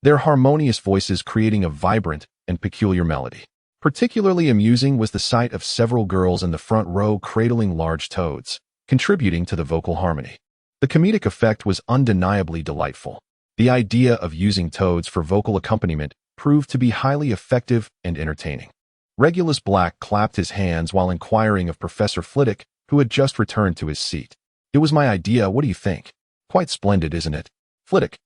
their harmonious voices creating a vibrant and peculiar melody. Particularly amusing was the sight of several girls in the front row cradling large toads, contributing to the vocal harmony. The comedic effect was undeniably delightful. The idea of using toads for vocal accompaniment proved to be highly effective and entertaining. Regulus Black clapped his hands while inquiring of Professor Flitwick, who had just returned to his seat. It was my idea, what do you think? Quite splendid, isn't it? Flitwick,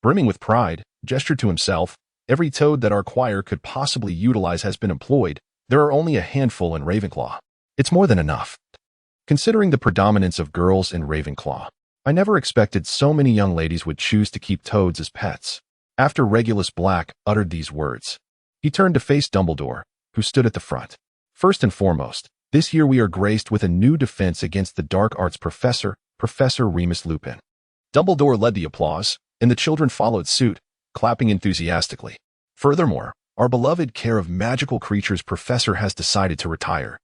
brimming with pride, gestured to himself. Every toad that our choir could possibly utilize has been employed. There are only a handful in Ravenclaw. It's more than enough. Considering the predominance of girls in Ravenclaw, I never expected so many young ladies would choose to keep toads as pets. After Regulus Black uttered these words, he turned to face Dumbledore, who stood at the front. First and foremost, this year we are graced with a new defense against the dark arts professor, Professor Remus Lupin. Dumbledore led the applause, and the children followed suit, clapping enthusiastically. Furthermore, our beloved care of magical creatures professor has decided to retire,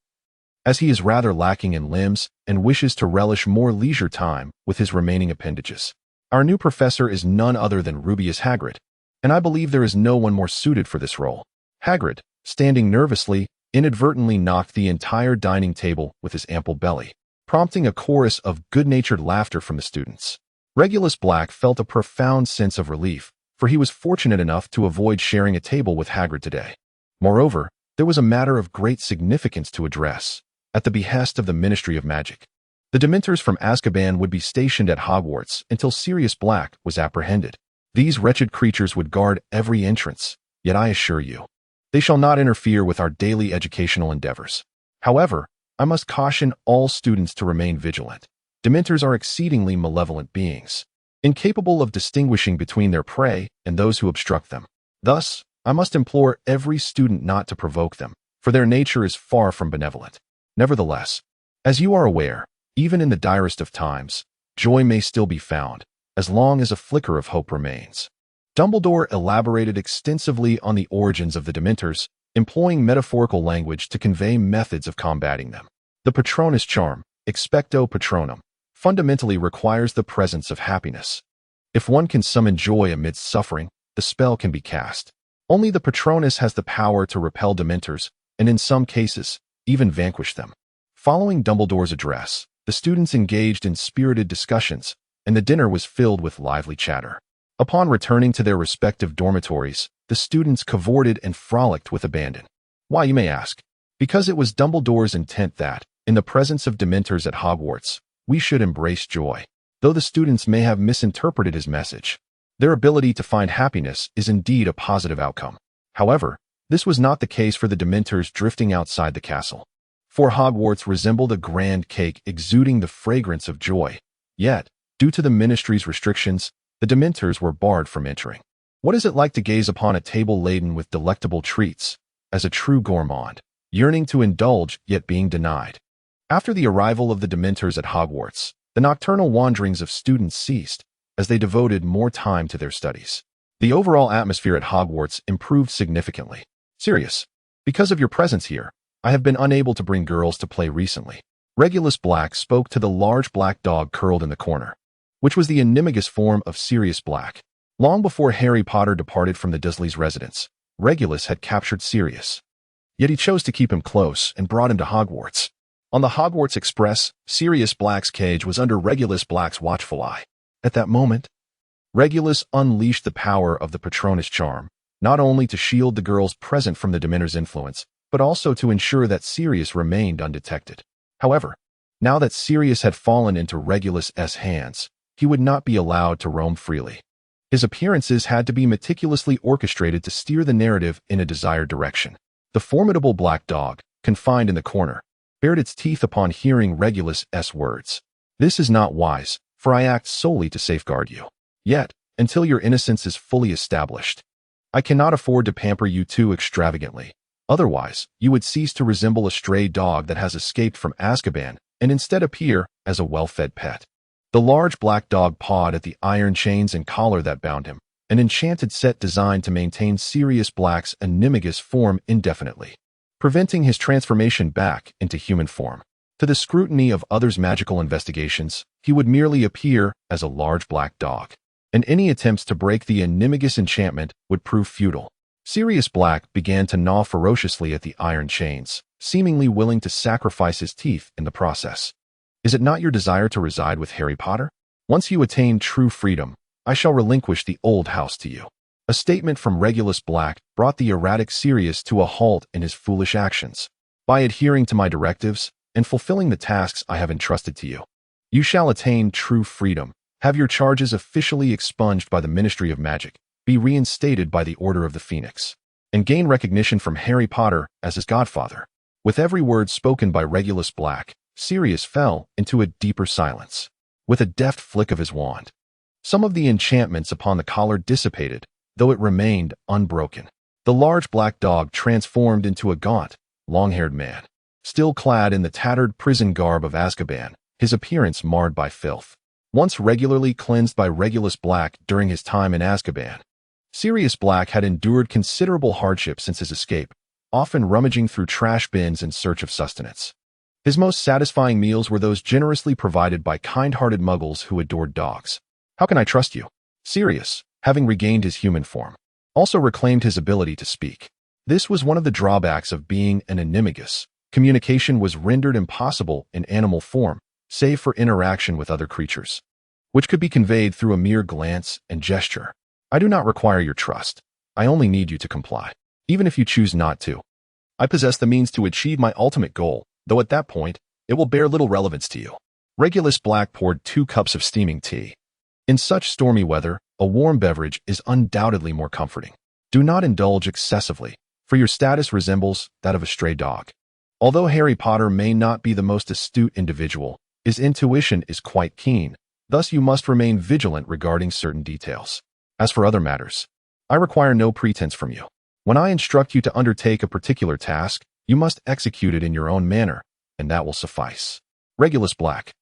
as he is rather lacking in limbs and wishes to relish more leisure time with his remaining appendages. Our new professor is none other than Rubeus Hagrid, and I believe there is no one more suited for this role. Hagrid, standing nervously, inadvertently knocked the entire dining table with his ample belly, prompting a chorus of good-natured laughter from the students. Regulus Black felt a profound sense of relief, for he was fortunate enough to avoid sharing a table with Hagrid today. Moreover, there was a matter of great significance to address, at the behest of the Ministry of Magic. The Dementors from Azkaban would be stationed at Hogwarts until Sirius Black was apprehended. These wretched creatures would guard every entrance, yet I assure you, they shall not interfere with our daily educational endeavors. However, I must caution all students to remain vigilant. Dementors are exceedingly malevolent beings, incapable of distinguishing between their prey and those who obstruct them. Thus, I must implore every student not to provoke them, for their nature is far from benevolent. Nevertheless, as you are aware, even in the direst of times, joy may still be found, as long as a flicker of hope remains. Dumbledore elaborated extensively on the origins of the Dementors, employing metaphorical language to convey methods of combating them. The Patronus charm, expecto patronum, fundamentally requires the presence of happiness. If one can summon joy amidst suffering, the spell can be cast. Only the Patronus has the power to repel Dementors, and in some cases, even vanquish them. Following Dumbledore's address, the students engaged in spirited discussions, and the dinner was filled with lively chatter. Upon returning to their respective dormitories, the students cavorted and frolicked with abandon. Why, you may ask? Because it was Dumbledore's intent that, in the presence of Dementors at Hogwarts, we should embrace joy. Though the students may have misinterpreted his message, their ability to find happiness is indeed a positive outcome. However, this was not the case for the Dementors drifting outside the castle. For Hogwarts resembled a grand cake exuding the fragrance of joy. Yet, due to the ministry's restrictions, the Dementors were barred from entering. What is it like to gaze upon a table laden with delectable treats, as a true gourmand, yearning to indulge yet being denied? After the arrival of the Dementors at Hogwarts, the nocturnal wanderings of students ceased, as they devoted more time to their studies. The overall atmosphere at Hogwarts improved significantly. Sirius, because of your presence here, I have been unable to bring girls to play recently. Regulus Black spoke to the large black dog curled in the corner, which was the enigmatic form of Sirius Black. Long before Harry Potter departed from the Dursleys' residence, Regulus had captured Sirius. Yet he chose to keep him close and brought him to Hogwarts. On the Hogwarts Express, Sirius Black's cage was under Regulus Black's watchful eye. At that moment, Regulus unleashed the power of the Patronus charm, not only to shield the girls present from the Dementor's influence, but also to ensure that Sirius remained undetected. However, now that Sirius had fallen into Regulus's hands, he would not be allowed to roam freely. His appearances had to be meticulously orchestrated to steer the narrative in a desired direction. The formidable black dog, confined in the corner, bared its teeth upon hearing Regulus's words. This is not wise, for I act solely to safeguard you. Yet, until your innocence is fully established, I cannot afford to pamper you too extravagantly. Otherwise, you would cease to resemble a stray dog that has escaped from Azkaban and instead appear as a well-fed pet. The large black dog pawed at the iron chains and collar that bound him, an enchanted set designed to maintain Sirius Black's enigmatic form indefinitely, preventing his transformation back into human form. To the scrutiny of others' magical investigations, he would merely appear as a large black dog, and any attempts to break the enigmatic enchantment would prove futile. Sirius Black began to gnaw ferociously at the iron chains, seemingly willing to sacrifice his teeth in the process. Is it not your desire to reside with Harry Potter? Once you attain true freedom, I shall relinquish the old house to you. A statement from Regulus Black brought the erratic Sirius to a halt in his foolish actions. By adhering to my directives and fulfilling the tasks I have entrusted to you, you shall attain true freedom, have your charges officially expunged by the Ministry of Magic, be reinstated by the Order of the Phoenix, and gain recognition from Harry Potter as his godfather. With every word spoken by Regulus Black, Sirius fell into a deeper silence. With a deft flick of his wand, some of the enchantments upon the collar dissipated, though it remained unbroken. The large black dog transformed into a gaunt, long-haired man, still clad in the tattered prison garb of Azkaban, his appearance marred by filth. Once regularly cleansed by Regulus Black during his time in Azkaban, Sirius Black had endured considerable hardship since his escape, often rummaging through trash bins in search of sustenance. His most satisfying meals were those generously provided by kind-hearted muggles who adored dogs. "How can I trust you?" Sirius, having regained his human form, also reclaimed his ability to speak. This was one of the drawbacks of being an animagus. Communication was rendered impossible in animal form, save for interaction with other creatures, which could be conveyed through a mere glance and gesture. "I do not require your trust. I only need you to comply, even if you choose not to. I possess the means to achieve my ultimate goal, though at that point, it will bear little relevance to you." Regulus Black poured 2 cups of steaming tea. In such stormy weather, a warm beverage is undoubtedly more comforting. Do not indulge excessively, for your status resembles that of a stray dog. Although Harry Potter may not be the most astute individual, his intuition is quite keen, thus you must remain vigilant regarding certain details. As for other matters, I require no pretense from you. When I instruct you to undertake a particular task, you must execute it in your own manner, and that will suffice. Regulus Black,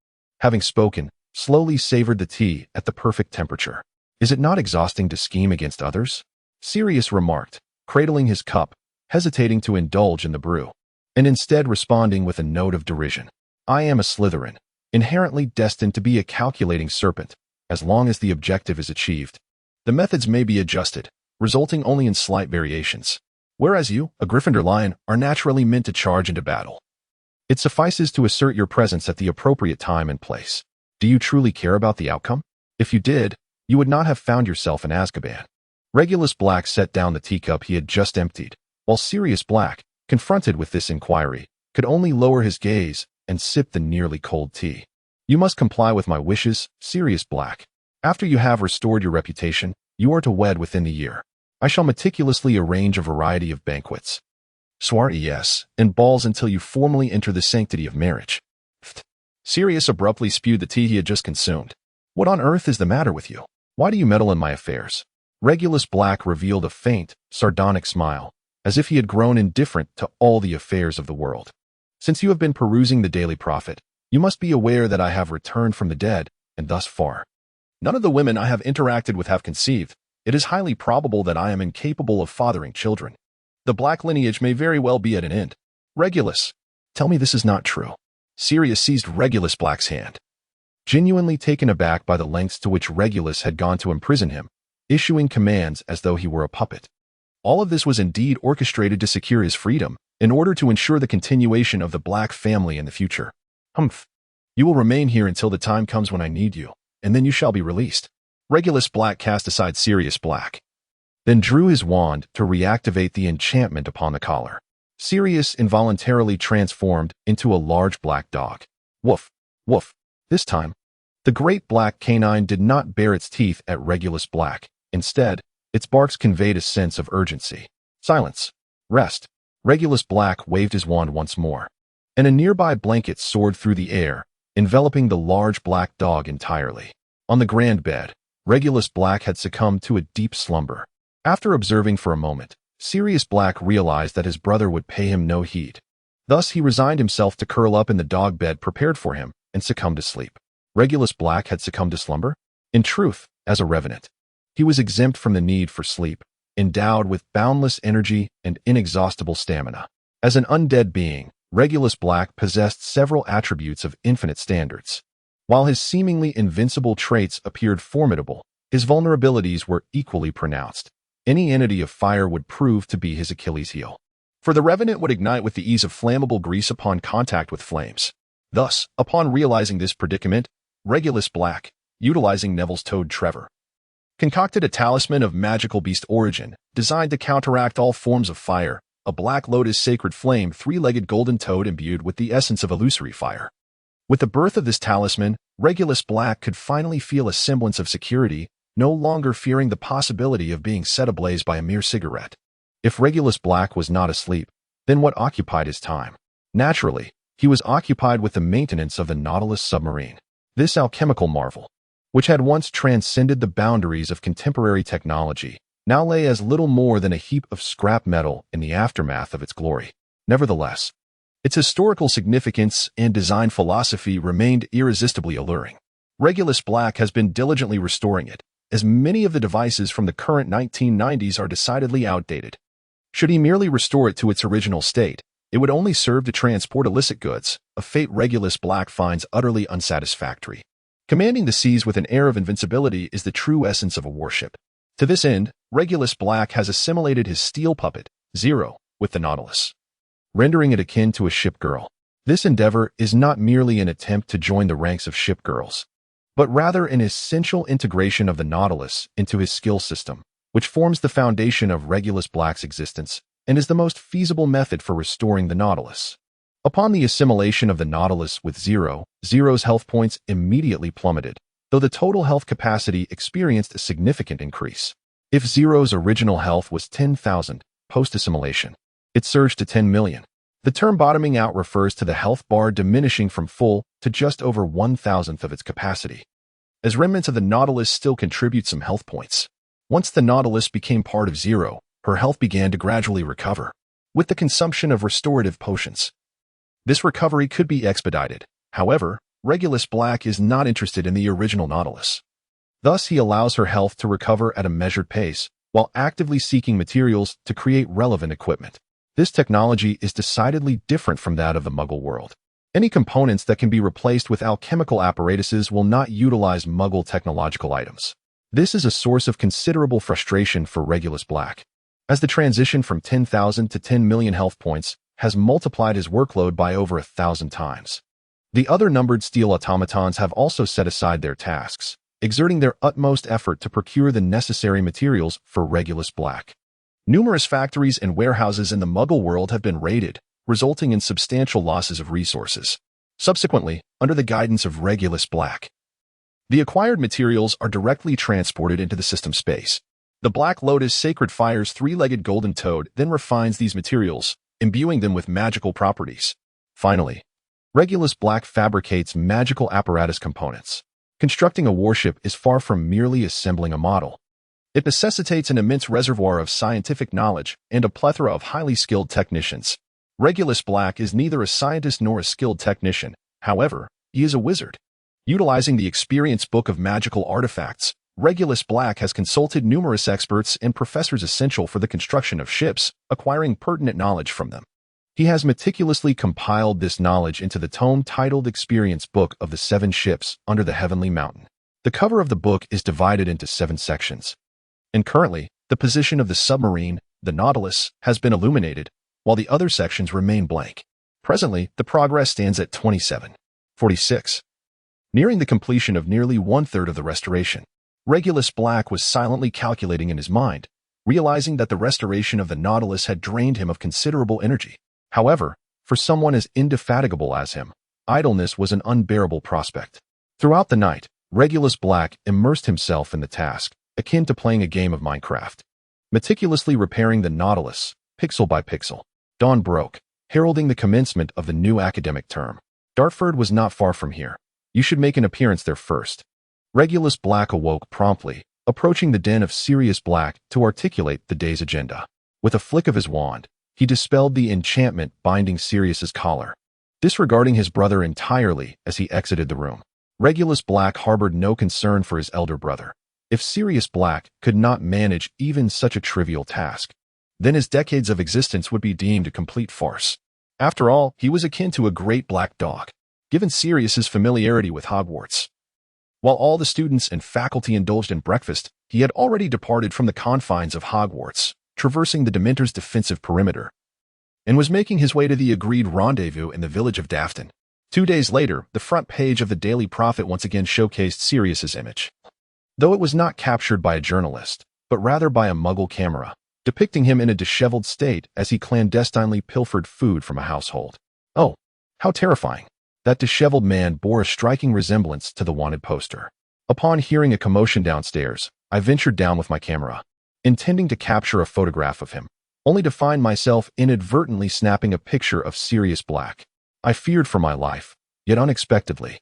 having spoken, slowly savored the tea at the perfect temperature. "Is it not exhausting to scheme against others?" Sirius remarked, cradling his cup, hesitating to indulge in the brew, and instead responding with a note of derision. "I am a Slytherin, inherently destined to be a calculating serpent, as long as the objective is achieved. The methods may be adjusted, resulting only in slight variations, whereas you, a Gryffindor lion, are naturally meant to charge into battle. It suffices to assert your presence at the appropriate time and place. Do you truly care about the outcome? If you did, you would not have found yourself in Azkaban." Regulus Black set down the teacup he had just emptied, while Sirius Black, confronted with this inquiry, could only lower his gaze and sip the nearly cold tea. "You must comply with my wishes, Sirius Black. After you have restored your reputation, you are to wed within the year. I shall meticulously arrange a variety of banquets, soirees, and balls until you formally enter the sanctity of marriage." Sirius abruptly spewed the tea he had just consumed. "What on earth is the matter with you? Why do you meddle in my affairs?" Regulus Black revealed a faint, sardonic smile, as if he had grown indifferent to all the affairs of the world. "Since you have been perusing the Daily Prophet, you must be aware that I have returned from the dead, and thus far, none of the women I have interacted with have conceived. It is highly probable that I am incapable of fathering children. The Black lineage may very well be at an end. Regulus, tell me this is not true." Sirius seized Regulus Black's hand, genuinely taken aback by the lengths to which Regulus had gone to imprison him, issuing commands as though he were a puppet. All of this was indeed orchestrated to secure his freedom, in order to ensure the continuation of the Black family in the future. "Humph. You will remain here until the time comes when I need you, and then you shall be released." Regulus Black cast aside Sirius Black, then drew his wand to reactivate the enchantment upon the collar. Sirius involuntarily transformed into a large black dog. Woof, woof. This time, the great black canine did not bare its teeth at Regulus Black. Instead, its barks conveyed a sense of urgency. "Silence. Rest." Regulus Black waved his wand once more, and a nearby blanket soared through the air, enveloping the large black dog entirely. On the grand bed, Regulus Black had succumbed to a deep slumber. After observing for a moment, Sirius Black realized that his brother would pay him no heed. Thus he resigned himself to curl up in the dog bed prepared for him and succumb to sleep. Regulus Black had succumbed to slumber? In truth, as a revenant, he was exempt from the need for sleep, endowed with boundless energy and inexhaustible stamina. As an undead being, Regulus Black possessed several attributes of infinite standards. While his seemingly invincible traits appeared formidable, his vulnerabilities were equally pronounced. Any entity of fire would prove to be his Achilles heel, for the revenant would ignite with the ease of flammable grease upon contact with flames. Thus, upon realizing this predicament, Regulus Black, utilizing Neville's toad Trevor, concocted a talisman of magical beast origin designed to counteract all forms of fire, a black lotus sacred flame, three-legged golden toad imbued with the essence of illusory fire. With the birth of this talisman, Regulus Black could finally feel a semblance of security, no longer fearing the possibility of being set ablaze by a mere cigarette. If Regulus Black was not asleep, then what occupied his time? Naturally, he was occupied with the maintenance of the Nautilus submarine. This alchemical marvel, which had once transcended the boundaries of contemporary technology, now lay as little more than a heap of scrap metal in the aftermath of its glory. Nevertheless, its historical significance and design philosophy remained irresistibly alluring. Regulus Black has been diligently restoring it, as many of the devices from the current 1990s are decidedly outdated. Should he merely restore it to its original state, it would only serve to transport illicit goods, a fate Regulus Black finds utterly unsatisfactory. Commanding the seas with an air of invincibility is the true essence of a warship. To this end, Regulus Black has assimilated his steel puppet, Zero, with the Nautilus, rendering it akin to a ship girl. This endeavor is not merely an attempt to join the ranks of ship girls, but rather an essential integration of the Nautilus into his skill system, which forms the foundation of Regulus Black's existence and is the most feasible method for restoring the Nautilus. Upon the assimilation of the Nautilus with Zero, Zero's health points immediately plummeted, though the total health capacity experienced a significant increase. If Zero's original health was 10,000 post-assimilation, it surged to 10 million. The term bottoming out refers to the health bar diminishing from full to just over 1,000th of its capacity, as remnants of the Nautilus still contribute some health points. Once the Nautilus became part of Zero, her health began to gradually recover, with the consumption of restorative potions. This recovery could be expedited. However, Regulus Black is not interested in the original Nautilus. Thus, he allows her health to recover at a measured pace, while actively seeking materials to create relevant equipment. This technology is decidedly different from that of the Muggle world. Any components that can be replaced with alchemical apparatuses will not utilize Muggle technological items. This is a source of considerable frustration for Regulus Black, as the transition from 10,000 to 10 million health points has multiplied his workload by over 1,000 times. The other numbered steel automatons have also set aside their tasks, exerting their utmost effort to procure the necessary materials for Regulus Black. Numerous factories and warehouses in the Muggle world have been raided, resulting in substantial losses of resources. Subsequently, under the guidance of Regulus Black, the acquired materials are directly transported into the system space. The Black Lotus Sacred Fire's three-legged golden toad then refines these materials, imbuing them with magical properties. Finally, Regulus Black fabricates magical apparatus components. Constructing a warship is far from merely assembling a model. It necessitates an immense reservoir of scientific knowledge and a plethora of highly skilled technicians. Regulus Black is neither a scientist nor a skilled technician. However, he is a wizard. Utilizing the Experience Book of Magical Artifacts, Regulus Black has consulted numerous experts and professors essential for the construction of ships, acquiring pertinent knowledge from them. He has meticulously compiled this knowledge into the tome titled Experience Book of the Seven Ships Under the Heavenly Mountain. The cover of the book is divided into 7 sections, and currently, the position of the submarine, the Nautilus, has been illuminated, while the other sections remain blank. Presently, the progress stands at 27:46, nearing the completion of nearly 1/3 of the restoration. Regulus Black was silently calculating in his mind, realizing that the restoration of the Nautilus had drained him of considerable energy. However, for someone as indefatigable as him, idleness was an unbearable prospect. Throughout the night, Regulus Black immersed himself in the task, akin to playing a game of Minecraft, meticulously repairing the Nautilus, pixel by pixel. Dawn broke, heralding the commencement of the new academic term. Dartford was not far from here. You should make an appearance there first. Regulus Black awoke promptly, approaching the den of Sirius Black to articulate the day's agenda. With a flick of his wand, he dispelled the enchantment binding Sirius's collar, disregarding his brother entirely as he exited the room. Regulus Black harbored no concern for his elder brother. If Sirius Black could not manage even such a trivial task, then his decades of existence would be deemed a complete farce. After all, he was akin to a great black dog, given Sirius's familiarity with Hogwarts. While all the students and faculty indulged in breakfast, he had already departed from the confines of Hogwarts, traversing the Dementor's defensive perimeter, and was making his way to the agreed rendezvous in the village of Dafton. 2 days later, the front page of the Daily Prophet once again showcased Sirius's image, though it was not captured by a journalist, but rather by a Muggle camera, depicting him in a disheveled state as he clandestinely pilfered food from a household. Oh, how terrifying! That disheveled man bore a striking resemblance to the wanted poster. Upon hearing a commotion downstairs, I ventured down with my camera, intending to capture a photograph of him, only to find myself inadvertently snapping a picture of Sirius Black. I feared for my life, yet unexpectedly.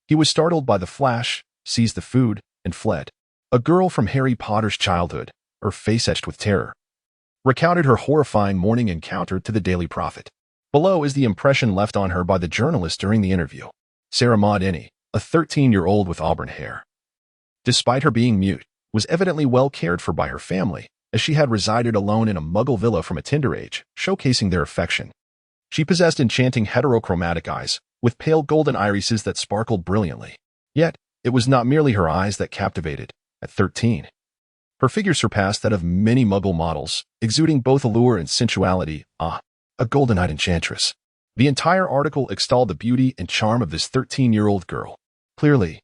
He was startled by the flash, seized the food, and fled. A girl from Harry Potter's childhood, her face etched with terror, recounted her horrifying morning encounter to the Daily Prophet. Below is the impression left on her by the journalist during the interview. Sarah Maud Innie, a 13-year-old with auburn hair. Despite her being mute, was evidently well cared for by her family, as she had resided alone in a muggle villa from a tender age, showcasing their affection. She possessed enchanting heterochromatic eyes, with pale golden irises that sparkled brilliantly. Yet, it was not merely her eyes that captivated. At 13, her figure surpassed that of many muggle models, exuding both allure and sensuality. A golden-eyed enchantress. The entire article extolled the beauty and charm of this 13-year-old girl. Clearly,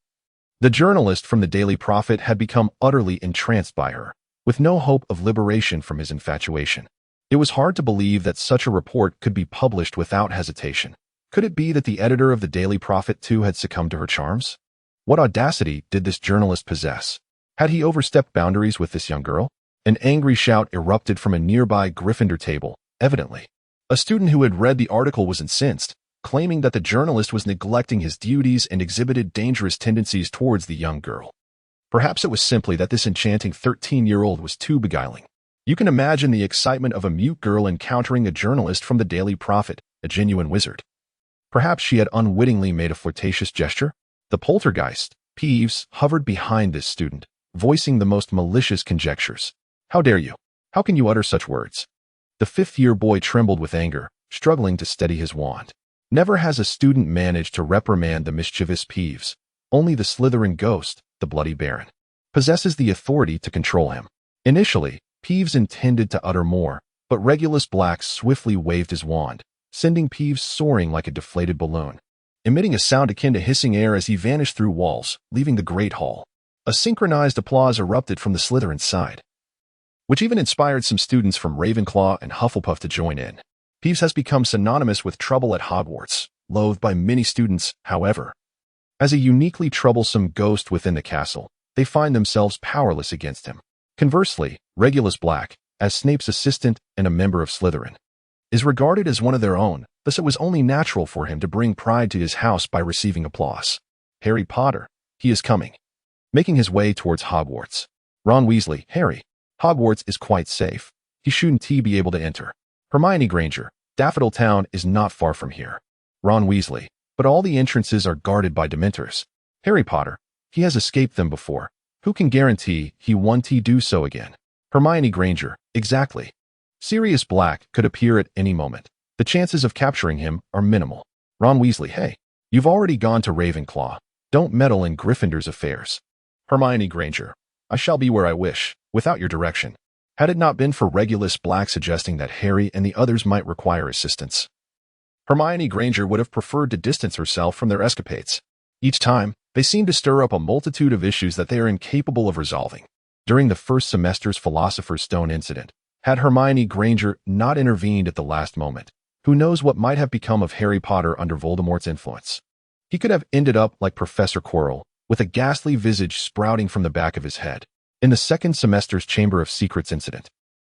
the journalist from the Daily Prophet had become utterly entranced by her, with no hope of liberation from his infatuation. It was hard to believe that such a report could be published without hesitation. Could it be that the editor of the Daily Prophet too had succumbed to her charms? What audacity did this journalist possess? Had he overstepped boundaries with this young girl? An angry shout erupted from a nearby Gryffindor table, evidently. A student who had read the article was incensed, claiming that the journalist was neglecting his duties and exhibited dangerous tendencies towards the young girl. Perhaps it was simply that this enchanting 13-year-old was too beguiling. You can imagine the excitement of a mute girl encountering a journalist from the Daily Prophet, a genuine wizard. Perhaps she had unwittingly made a flirtatious gesture? The poltergeist, Peeves, hovered behind this student, voicing the most malicious conjectures. How dare you? How can you utter such words? The fifth-year boy trembled with anger, struggling to steady his wand. Never has a student managed to reprimand the mischievous Peeves. Only the Slytherin ghost, the Bloody Baron, possesses the authority to control him. Initially, Peeves intended to utter more, but Regulus Black swiftly waved his wand, sending Peeves soaring like a deflated balloon, emitting a sound akin to hissing air as he vanished through walls, leaving the Great Hall. A synchronized applause erupted from the Slytherin side, which even inspired some students from Ravenclaw and Hufflepuff to join in. Peeves has become synonymous with trouble at Hogwarts, loathed by many students, however. As a uniquely troublesome ghost within the castle, they find themselves powerless against him. Conversely, Regulus Black, as Snape's assistant and a member of Slytherin, is regarded as one of their own, thus it was only natural for him to bring pride to his house by receiving applause. Harry Potter, he is coming. Making his way towards Hogwarts. Ron Weasley, Harry, Hogwarts is quite safe. He shouldn't be able to enter. Hermione Granger, Daffodil Town is not far from here. Ron Weasley, but all the entrances are guarded by Dementors. Harry Potter, he has escaped them before. Who can guarantee he won't do so again? Hermione Granger, exactly. Sirius Black could appear at any moment. The chances of capturing him are minimal. Ron Weasley, hey, you've already gone to Ravenclaw. Don't meddle in Gryffindor's affairs. Hermione Granger, I shall be where I wish, without your direction. Had it not been for Regulus Black suggesting that Harry and the others might require assistance, Hermione Granger would have preferred to distance herself from their escapades. Each time, they seem to stir up a multitude of issues that they are incapable of resolving. During the first semester's Philosopher's Stone incident, had Hermione Granger not intervened at the last moment, who knows what might have become of Harry Potter under Voldemort's influence. He could have ended up like Professor Quirrell, with a ghastly visage sprouting from the back of his head. In the second semester's Chamber of Secrets incident,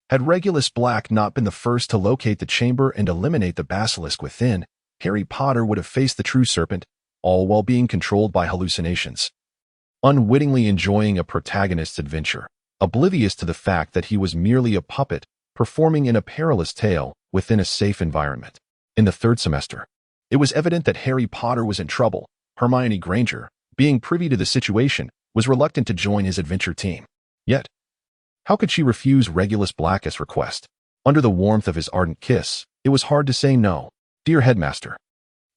had Regulus Black not been the first to locate the chamber and eliminate the basilisk within, Harry Potter would have faced the true serpent, all while being controlled by hallucinations. Unwittingly enjoying a protagonist's adventure, oblivious to the fact that he was merely a puppet performing in a perilous tale within a safe environment. In the third semester, it was evident that Harry Potter was in trouble. Hermione Granger, being privy to the situation, was reluctant to join his adventure team. Yet, how could she refuse Regulus Black's request? Under the warmth of his ardent kiss, it was hard to say no. Dear Headmaster,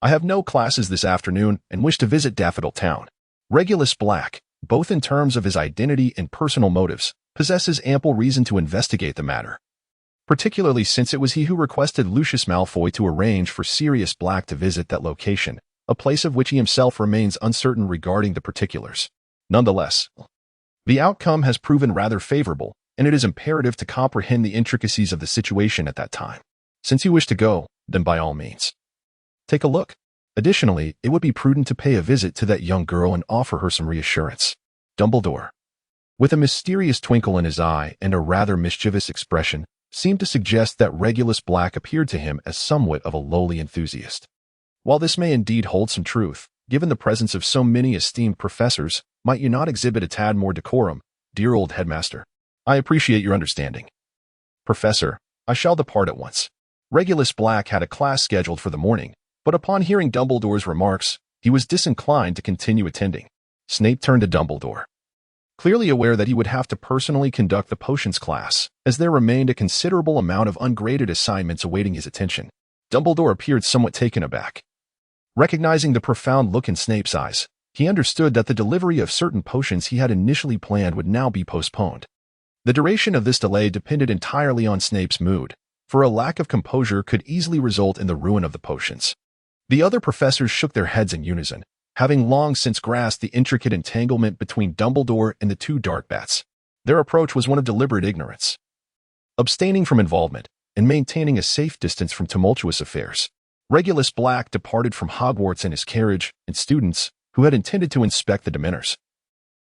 I have no classes this afternoon and wish to visit Daffodil Town. Regulus Black, both in terms of his identity and personal motives, possesses ample reason to investigate the matter, particularly since it was he who requested Lucius Malfoy to arrange for Sirius Black to visit that location, a place of which he himself remains uncertain regarding the particulars. Nonetheless, the outcome has proven rather favorable, and it is imperative to comprehend the intricacies of the situation at that time. Since you wish to go, then by all means, take a look. Additionally, it would be prudent to pay a visit to that young girl and offer her some reassurance. Dumbledore, with a mysterious twinkle in his eye and a rather mischievous expression, seemed to suggest that Regulus Black appeared to him as somewhat of a lowly enthusiast. While this may indeed hold some truth, given the presence of so many esteemed professors, might you not exhibit a tad more decorum, dear old headmaster? I appreciate your understanding. Professor, I shall depart at once. Regulus Black had a class scheduled for the morning, but upon hearing Dumbledore's remarks, he was disinclined to continue attending. Snape turned to Dumbledore. clearly aware that he would have to personally conduct the potions class, as there remained a considerable amount of ungraded assignments awaiting his attention. Dumbledore appeared somewhat taken aback. Recognizing the profound look in Snape's eyes, he understood that the delivery of certain potions he had initially planned would now be postponed. The duration of this delay depended entirely on Snape's mood, for a lack of composure could easily result in the ruin of the potions. The other professors shook their heads in unison, having long since grasped the intricate entanglement between Dumbledore and the two dark bats. Their approach was one of deliberate ignorance. Abstaining from involvement and maintaining a safe distance from tumultuous affairs, Regulus Black departed from Hogwarts in his carriage, and students, who had intended to inspect the Dementors,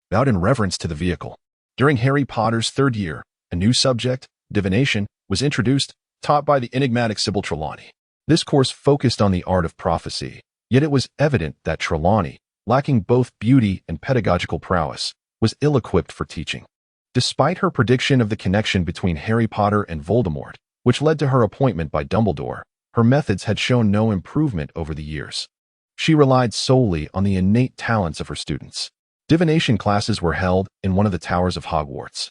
bowed in reverence to the vehicle. During Harry Potter's third year, a new subject, divination, was introduced, taught by the enigmatic Sybil Trelawney. This course focused on the art of prophecy, yet it was evident that Trelawney, lacking both beauty and pedagogical prowess, was ill-equipped for teaching. Despite her prediction of the connection between Harry Potter and Voldemort, which led to her appointment by Dumbledore, her methods had shown no improvement over the years. She relied solely on the innate talents of her students. Divination classes were held in one of the towers of Hogwarts,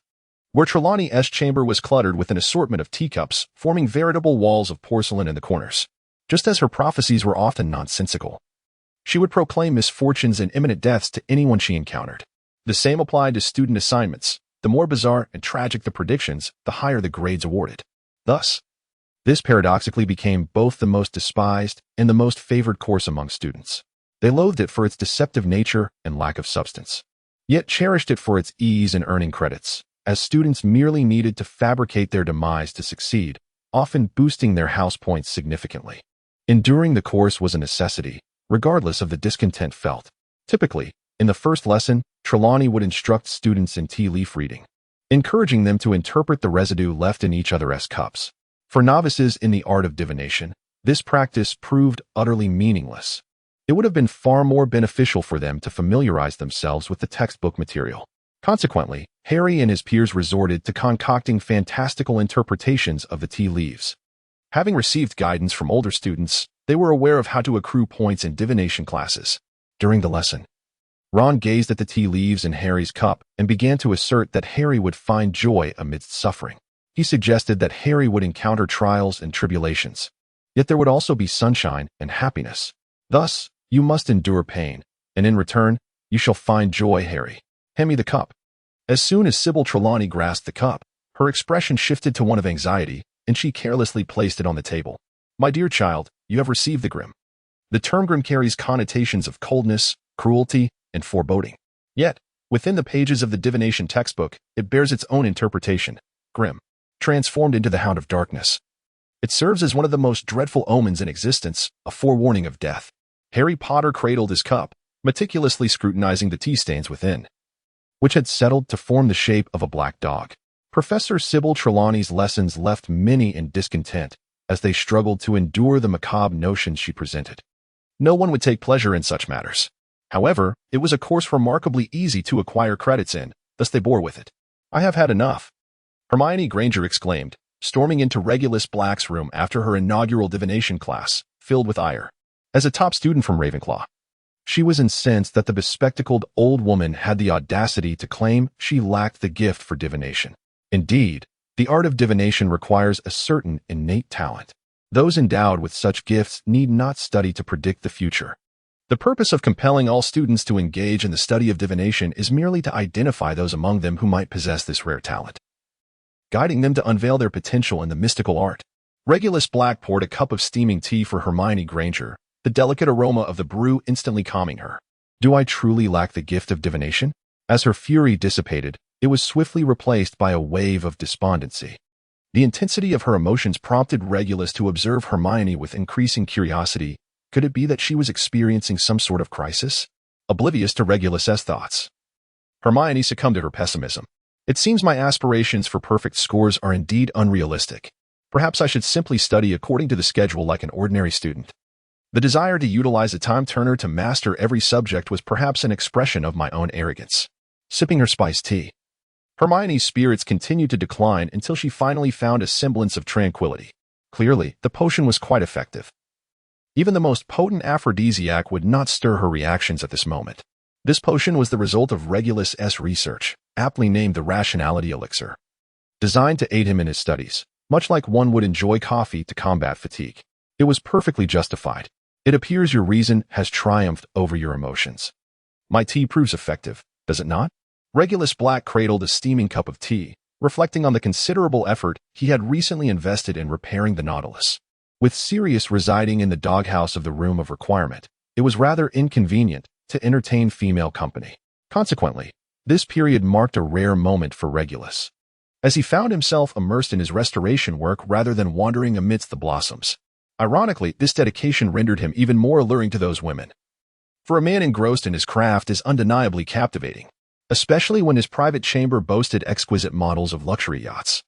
where Trelawney's chamber was cluttered with an assortment of teacups, forming veritable walls of porcelain in the corners. Just as her prophecies were often nonsensical, she would proclaim misfortunes and imminent deaths to anyone she encountered. The same applied to student assignments. The more bizarre and tragic the predictions, the higher the grades awarded. Thus, this paradoxically became both the most despised and the most favored course among students. They loathed it for its deceptive nature and lack of substance, yet cherished it for its ease in earning credits, as students merely needed to fabricate their demise to succeed, often boosting their house points significantly. Enduring the course was a necessity, regardless of the discontent felt. Typically, in the first lesson, Trelawney would instruct students in tea leaf reading, encouraging them to interpret the residue left in each other's cups. For novices in the art of divination, this practice proved utterly meaningless. It would have been far more beneficial for them to familiarize themselves with the textbook material. Consequently, Harry and his peers resorted to concocting fantastical interpretations of the tea leaves. Having received guidance from older students, they were aware of how to accrue points in divination classes. During the lesson, Ron gazed at the tea leaves in Harry's cup and began to assert that Harry would find joy amidst suffering. He suggested that Harry would encounter trials and tribulations, yet there would also be sunshine and happiness. Thus, you must endure pain, and in return, you shall find joy, Harry. Hand me the cup. As soon as Sybil Trelawney grasped the cup, her expression shifted to one of anxiety, and she carelessly placed it on the table. My dear child, you have received the grim. The term grim carries connotations of coldness, cruelty, and foreboding. Yet, within the pages of the divination textbook, it bears its own interpretation. Grim, transformed into the Hound of Darkness. It serves as one of the most dreadful omens in existence, a forewarning of death. Harry Potter cradled his cup, meticulously scrutinizing the tea stains within, which had settled to form the shape of a black dog. Professor Sybil Trelawney's lessons left many in discontent as they struggled to endure the macabre notions she presented. No one would take pleasure in such matters. However, it was a course remarkably easy to acquire credits in, thus they bore with it. I have had enough, Hermione Granger exclaimed, storming into Regulus Black's room after her inaugural divination class, filled with ire. As a top student from Ravenclaw, she was incensed that the bespectacled old woman had the audacity to claim she lacked the gift for divination. Indeed, the art of divination requires a certain innate talent. Those endowed with such gifts need not study to predict the future. The purpose of compelling all students to engage in the study of divination is merely to identify those among them who might possess this rare talent, guiding them to unveil their potential in the mystical art. Regulus Black poured a cup of steaming tea for Hermione Granger, the delicate aroma of the brew instantly calming her. Do I truly lack the gift of divination? As her fury dissipated, it was swiftly replaced by a wave of despondency. The intensity of her emotions prompted Regulus to observe Hermione with increasing curiosity. Could it be that she was experiencing some sort of crisis? Oblivious to Regulus's thoughts, Hermione succumbed to her pessimism. It seems my aspirations for perfect scores are indeed unrealistic. Perhaps I should simply study according to the schedule like an ordinary student. The desire to utilize a time turner to master every subject was perhaps an expression of my own arrogance. Sipping her spiced tea, Hermione's spirits continued to decline until she finally found a semblance of tranquility. Clearly, the potion was quite effective. Even the most potent aphrodisiac would not stir her reactions at this moment. This potion was the result of Regulus's research, aptly named the Rationality Elixir. Designed to aid him in his studies, much like one would enjoy coffee to combat fatigue. It was perfectly justified. It appears your reason has triumphed over your emotions. My tea proves effective, does it not? Regulus Black cradled a steaming cup of tea, reflecting on the considerable effort he had recently invested in repairing the Nautilus. With Sirius residing in the doghouse of the Room of Requirement, it was rather inconvenient to entertain female company. Consequently, this period marked a rare moment for Regulus, as he found himself immersed in his restoration work rather than wandering amidst the blossoms. Ironically, this dedication rendered him even more alluring to those women. For a man engrossed in his craft is undeniably captivating, especially when his private chamber boasted exquisite models of luxury yachts.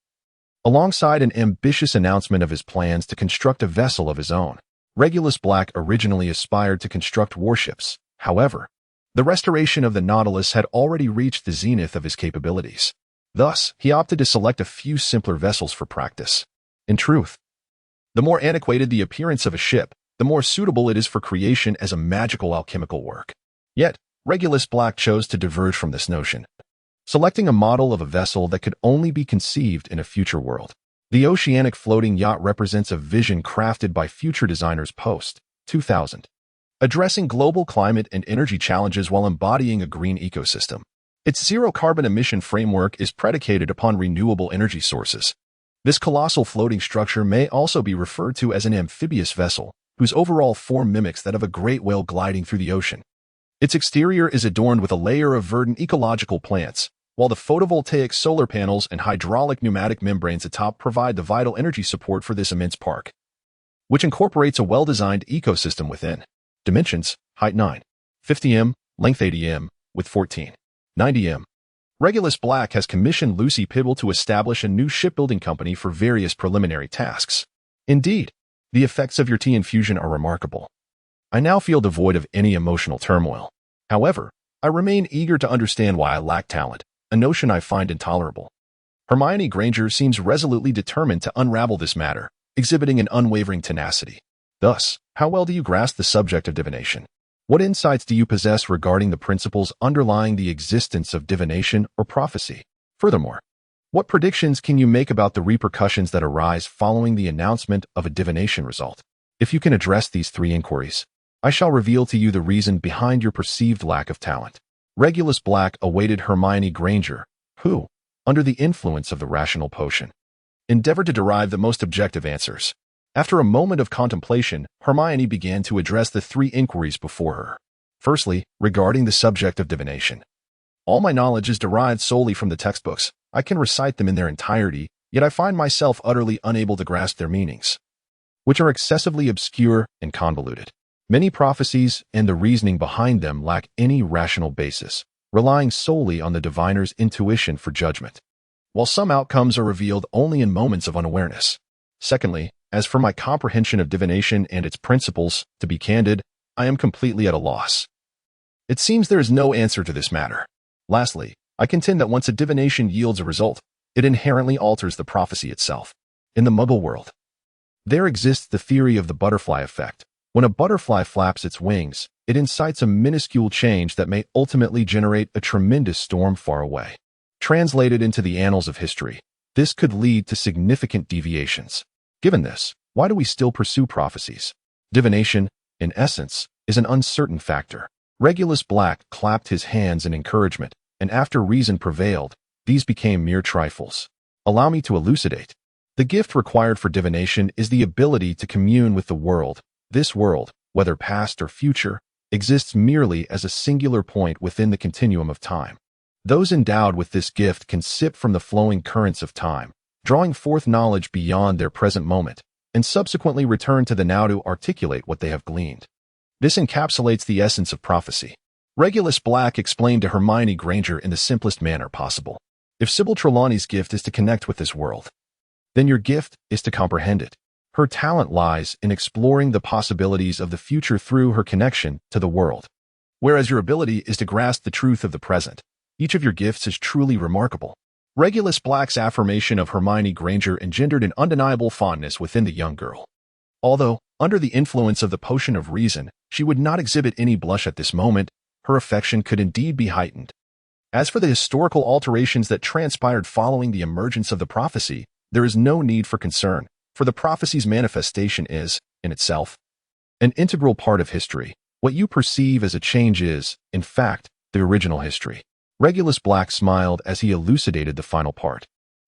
Alongside an ambitious announcement of his plans to construct a vessel of his own, Regulus Black originally aspired to construct warships. However, the restoration of the Nautilus had already reached the zenith of his capabilities. Thus, he opted to select a few simpler vessels for practice. In truth, the more antiquated the appearance of a ship, the more suitable it is for creation as a magical alchemical work. Yet, Regulus Black chose to diverge from this notion, selecting a model of a vessel that could only be conceived in a future world. The oceanic floating yacht represents a vision crafted by future designers post-2000, addressing global climate and energy challenges while embodying a green ecosystem. Its zero-carbon emission framework is predicated upon renewable energy sources. This colossal floating structure may also be referred to as an amphibious vessel, whose overall form mimics that of a great whale gliding through the ocean. Its exterior is adorned with a layer of verdant ecological plants, while the photovoltaic solar panels and hydraulic pneumatic membranes atop provide the vital energy support for this immense park, which incorporates a well-designed ecosystem within. Dimensions: height 9.50 m, length 80 m, width 14.90 m. Regulus Black has commissioned Lucy Pibble to establish a new shipbuilding company for various preliminary tasks. Indeed, the effects of your tea infusion are remarkable. I now feel devoid of any emotional turmoil. However, I remain eager to understand why I lack talent, a notion I find intolerable. Hermione Granger seems resolutely determined to unravel this matter, exhibiting an unwavering tenacity. Thus, how well do you grasp the subject of divination? What insights do you possess regarding the principles underlying the existence of divination or prophecy? Furthermore, what predictions can you make about the repercussions that arise following the announcement of a divination result? If you can address these three inquiries, I shall reveal to you the reason behind your perceived lack of talent. Regulus Black awaited Hermione Granger, who, under the influence of the rational potion, endeavored to derive the most objective answers. After a moment of contemplation, Hermione began to address the three inquiries before her. Firstly, regarding the subject of divination. All my knowledge is derived solely from the textbooks. I can recite them in their entirety, yet I find myself utterly unable to grasp their meanings, which are excessively obscure and convoluted. Many prophecies and the reasoning behind them lack any rational basis, relying solely on the diviner's intuition for judgment, while some outcomes are revealed only in moments of unawareness. Secondly, as for my comprehension of divination and its principles, to be candid, I am completely at a loss. It seems there is no answer to this matter. Lastly, I contend that once a divination yields a result, it inherently alters the prophecy itself. In the Muggle world, there exists the theory of the butterfly effect. When a butterfly flaps its wings, it incites a minuscule change that may ultimately generate a tremendous storm far away. Translated into the annals of history, this could lead to significant deviations. Given this, why do we still pursue prophecies? Divination, in essence, is an uncertain factor. Regulus Black clapped his hands in encouragement, and after reason prevailed, these became mere trifles. Allow me to elucidate. The gift required for divination is the ability to commune with the world. This world, whether past or future, exists merely as a singular point within the continuum of time. Those endowed with this gift can sip from the flowing currents of time, drawing forth knowledge beyond their present moment, and subsequently return to the now to articulate what they have gleaned. This encapsulates the essence of prophecy. Regulus Black explained to Hermione Granger in the simplest manner possible. If Sybil Trelawney's gift is to connect with this world, then your gift is to comprehend it. Her talent lies in exploring the possibilities of the future through her connection to the world, whereas your ability is to grasp the truth of the present. Each of your gifts is truly remarkable. Regulus Black's affirmation of Hermione Granger engendered an undeniable fondness within the young girl. Although, under the influence of the potion of reason, she would not exhibit any blush at this moment, her affection could indeed be heightened. As for the historical alterations that transpired following the emergence of the prophecy, there is no need for concern, for the prophecy's manifestation is, in itself, an integral part of history. What you perceive as a change is, in fact, the original history. Regulus Black smiled as he elucidated the final part.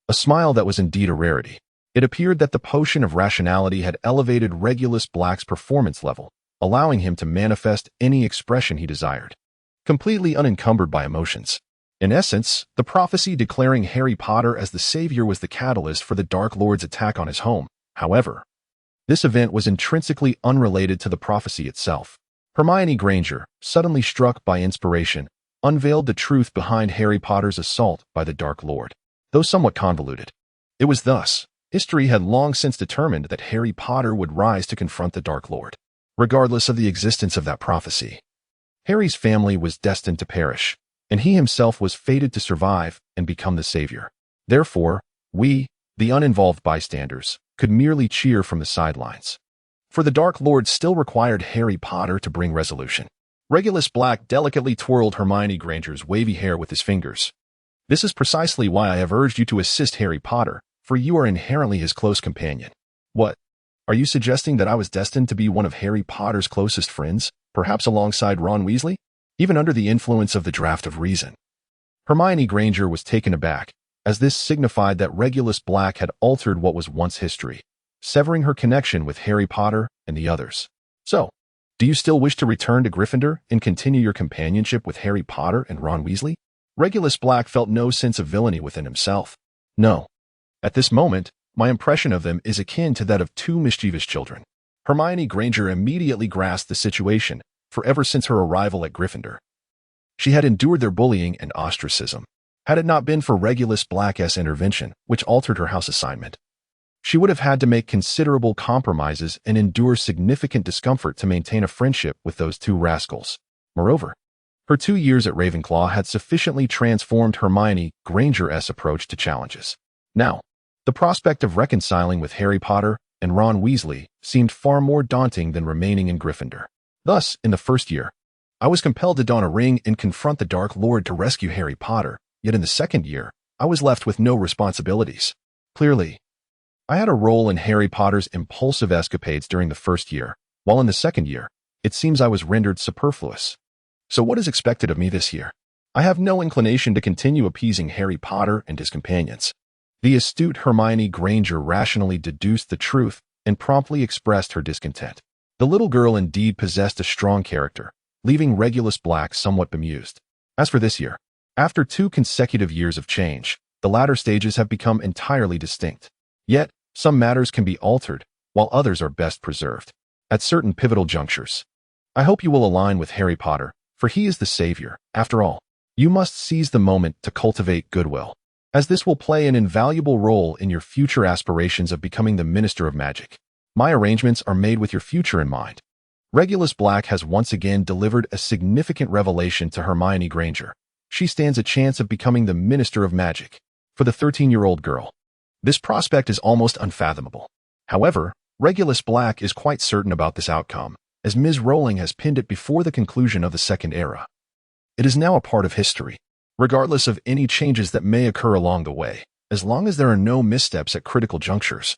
A smile that was indeed a rarity. It appeared that the potion of rationality had elevated Regulus Black's performance level, allowing him to manifest any expression he desired, completely unencumbered by emotions. In essence, the prophecy declaring Harry Potter as the savior was the catalyst for the Dark Lord's attack on his home. However, this event was intrinsically unrelated to the prophecy itself. Hermione Granger, suddenly struck by inspiration, unveiled the truth behind Harry Potter's assault by the Dark Lord. Though somewhat convoluted, it was thus. History had long since determined that Harry Potter would rise to confront the Dark Lord, regardless of the existence of that prophecy. Harry's family was destined to perish, and he himself was fated to survive and become the savior. Therefore, we, the uninvolved bystanders, could merely cheer from the sidelines. For the Dark Lord still required Harry Potter to bring resolution. Regulus Black delicately twirled Hermione Granger's wavy hair with his fingers. This is precisely why I have urged you to assist Harry Potter, for you are inherently his close companion. What? Are you suggesting that I was destined to be one of Harry Potter's closest friends, perhaps alongside Ron Weasley? Even under the influence of the draft of reason. Hermione Granger was taken aback, as this signified that Regulus Black had altered what was once history, severing her connection with Harry Potter and the others. So, do you still wish to return to Gryffindor and continue your companionship with Harry Potter and Ron Weasley? Regulus Black felt no sense of villainy within himself. No. At this moment, my impression of them is akin to that of two mischievous children. Hermione Granger immediately grasped the situation, for ever since her arrival at Gryffindor, she had endured their bullying and ostracism. Had it not been for Regulus Black's intervention, which altered her house assignment, she would have had to make considerable compromises and endure significant discomfort to maintain a friendship with those two rascals. Moreover, her 2 years at Ravenclaw had sufficiently transformed Hermione Granger's approach to challenges. Now, the prospect of reconciling with Harry Potter and Ron Weasley seemed far more daunting than remaining in Gryffindor. Thus, in the first year, I was compelled to don a ring and confront the Dark Lord to rescue Harry Potter, yet in the second year, I was left with no responsibilities. Clearly, I had a role in Harry Potter's impulsive escapades during the first year, while in the second year, it seems I was rendered superfluous. So what is expected of me this year? I have no inclination to continue appeasing Harry Potter and his companions. The astute Hermione Granger rationally deduced the truth and promptly expressed her discontent. The little girl indeed possessed a strong character, leaving Regulus Black somewhat bemused. As for this year, after 2 consecutive years of change, the latter stages have become entirely distinct. Yet, some matters can be altered, while others are best preserved. At certain pivotal junctures, I hope you will align with Harry Potter, for he is the savior. After all, you must seize the moment to cultivate goodwill, as this will play an invaluable role in your future aspirations of becoming the Minister of Magic. My arrangements are made with your future in mind. Regulus Black has once again delivered a significant revelation to Hermione Granger. She stands a chance of becoming the Minister of Magic. For the 13-year-old girl, this prospect is almost unfathomable. However, Regulus Black is quite certain about this outcome, as Ms. Rowling has pinned it before the conclusion of the Second Era. It is now a part of history, regardless of any changes that may occur along the way, as long as there are no missteps at critical junctures.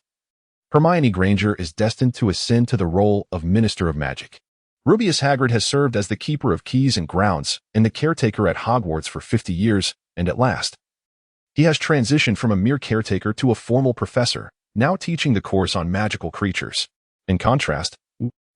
Hermione Granger is destined to ascend to the role of Minister of Magic. Rubeus Hagrid has served as the keeper of keys and grounds and the caretaker at Hogwarts for 50 years, and at last, he has transitioned from a mere caretaker to a formal professor, now teaching the course on magical creatures. In contrast,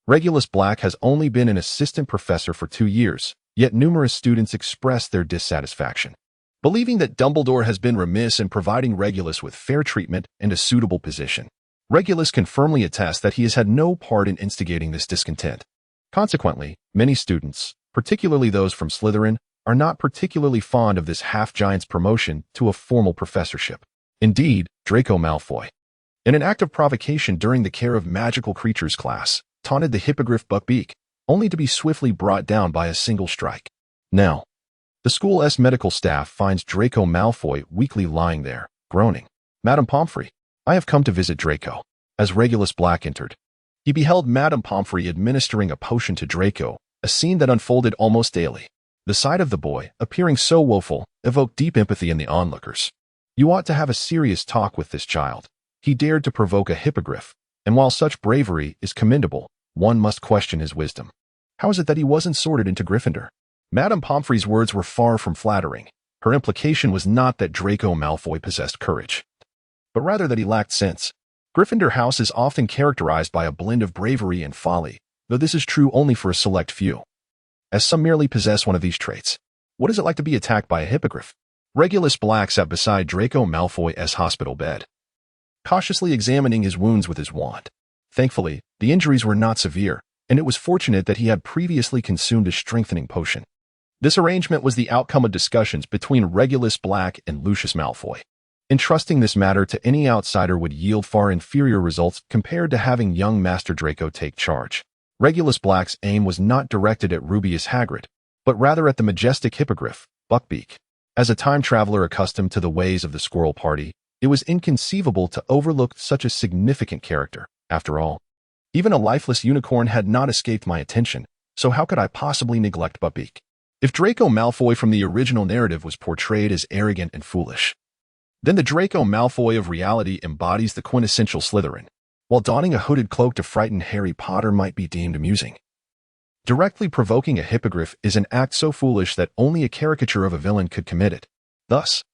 Regulus Black has only been an assistant professor for 2 years, yet numerous students express their dissatisfaction, believing that Dumbledore has been remiss in providing Regulus with fair treatment and a suitable position. Regulus can firmly attest that he has had no part in instigating this discontent. Consequently, many students, particularly those from Slytherin, are not particularly fond of this half-giant's promotion to a formal professorship. Indeed, Draco Malfoy, in an act of provocation during the Care of Magical Creatures class, taunted the Hippogriff Buckbeak, only to be swiftly brought down by a single strike. Now, the school's medical staff finds Draco Malfoy weakly lying there, groaning. "Madame Pomfrey, I have come to visit Draco." As Regulus Black entered, he beheld Madame Pomfrey administering a potion to Draco, a scene that unfolded almost daily. The sight of the boy, appearing so woeful, evoked deep empathy in the onlookers. You ought to have a serious talk with this child. He dared to provoke a hippogriff, and while such bravery is commendable, one must question his wisdom. How is it that he wasn't sorted into Gryffindor? Madame Pomfrey's words were far from flattering. Her implication was not that Draco Malfoy possessed courage, but rather that he lacked sense. Gryffindor House is often characterized by a blend of bravery and folly, though this is true only for a select few, as some merely possess one of these traits. What is it like to be attacked by a hippogriff? Regulus Black sat beside Draco Malfoy's hospital bed, cautiously examining his wounds with his wand. Thankfully, the injuries were not severe, and it was fortunate that he had previously consumed a strengthening potion. This arrangement was the outcome of discussions between Regulus Black and Lucius Malfoy. Entrusting this matter to any outsider would yield far inferior results compared to having young Master Draco take charge. Regulus Black's aim was not directed at Rubeus Hagrid, but rather at the majestic hippogriff, Buckbeak. As a time traveler accustomed to the ways of the Squirrel Party, it was inconceivable to overlook such a significant character. After all, even a lifeless unicorn had not escaped my attention, so how could I possibly neglect Buckbeak? If Draco Malfoy from the original narrative was portrayed as arrogant and foolish, then the Draco Malfoy of reality embodies the quintessential Slytherin, while donning a hooded cloak to frighten Harry Potter might be deemed amusing. Directly provoking a hippogriff is an act so foolish that only a caricature of a villain could commit it. Thus,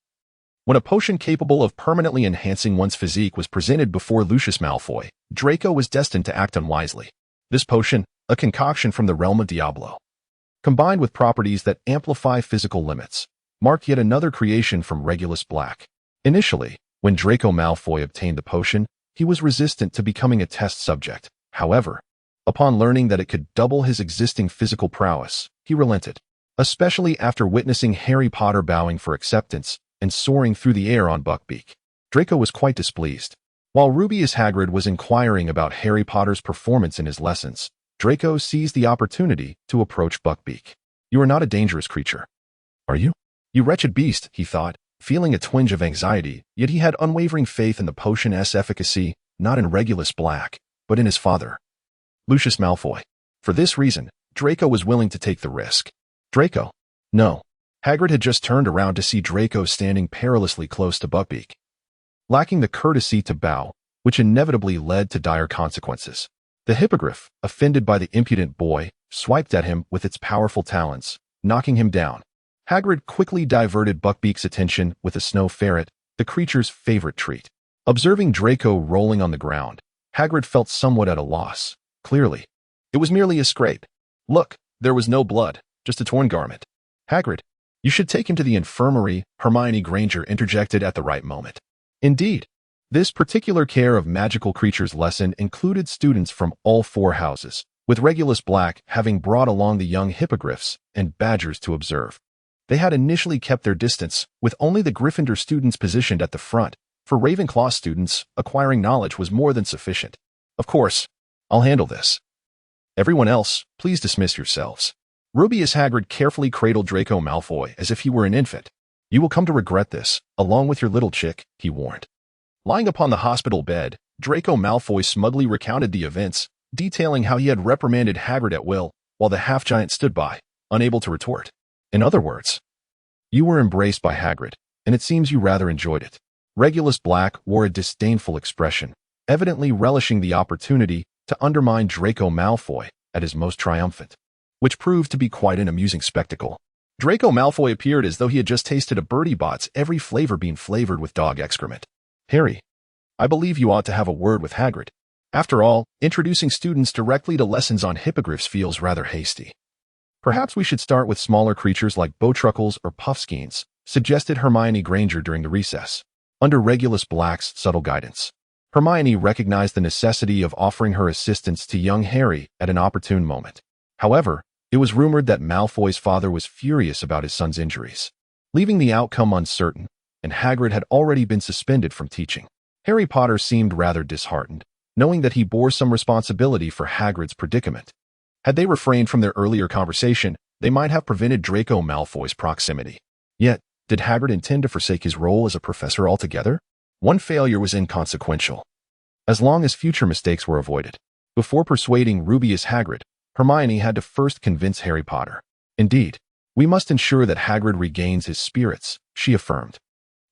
when a potion capable of permanently enhancing one's physique was presented before Lucius Malfoy, Draco was destined to act unwisely. This potion, a concoction from the realm of Diablo, combined with properties that amplify physical limits, marked yet another creation from Regulus Black. Initially, when Draco Malfoy obtained the potion, he was resistant to becoming a test subject. However, upon learning that it could double his existing physical prowess, he relented, especially after witnessing Harry Potter bowing for acceptance and soaring through the air on Buckbeak. Draco was quite displeased. While Rubeus Hagrid was inquiring about Harry Potter's performance in his lessons, Draco seized the opportunity to approach Buckbeak. You are not a dangerous creature, are you? You wretched beast, he thought, feeling a twinge of anxiety, yet he had unwavering faith in the potion's efficacy, not in Regulus Black, but in his father, Lucius Malfoy. For this reason, Draco was willing to take the risk. Draco? No. Hagrid had just turned around to see Draco standing perilously close to Buckbeak, lacking the courtesy to bow, which inevitably led to dire consequences. The hippogriff, offended by the impudent boy, swiped at him with its powerful talons, knocking him down. Hagrid quickly diverted Buckbeak's attention with a snow ferret, the creature's favorite treat. Observing Draco rolling on the ground, Hagrid felt somewhat at a loss. Clearly, it was merely a scrape. Look, there was no blood, just a torn garment. Hagrid, you should take him to the infirmary, Hermione Granger interjected at the right moment. Indeed, this particular care of magical creatures lesson included students from all four houses, with Regulus Black having brought along the young hippogriffs and badgers to observe. They had initially kept their distance, with only the Gryffindor students positioned at the front. For Ravenclaw students, acquiring knowledge was more than sufficient. Of course, I'll handle this. Everyone else, please dismiss yourselves. Rubeus Hagrid carefully cradled Draco Malfoy as if he were an infant. You will come to regret this, along with your little chick, he warned. Lying upon the hospital bed, Draco Malfoy smugly recounted the events, detailing how he had reprimanded Hagrid at will, while the half-giant stood by, unable to retort. In other words, you were embraced by Hagrid, and it seems you rather enjoyed it. Regulus Black wore a disdainful expression, evidently relishing the opportunity to undermine Draco Malfoy at his most triumphant, which proved to be quite an amusing spectacle. Draco Malfoy appeared as though he had just tasted a Bertie Bott's every flavor bean flavored with dog excrement. Harry, I believe you ought to have a word with Hagrid. After all, introducing students directly to lessons on hippogriffs feels rather hasty. Perhaps we should start with smaller creatures like bowtruckles or puffskeins, suggested Hermione Granger during the recess. Under Regulus Black's subtle guidance, Hermione recognized the necessity of offering her assistance to young Harry at an opportune moment. However, it was rumored that Malfoy's father was furious about his son's injuries, leaving the outcome uncertain, and Hagrid had already been suspended from teaching. Harry Potter seemed rather disheartened, knowing that he bore some responsibility for Hagrid's predicament. Had they refrained from their earlier conversation, they might have prevented Draco Malfoy's proximity. Yet, did Hagrid intend to forsake his role as a professor altogether? One failure was inconsequential, as long as future mistakes were avoided. Before persuading Rubeus Hagrid, Hermione had to first convince Harry Potter. Indeed, We must ensure that Hagrid regains his spirits, she affirmed.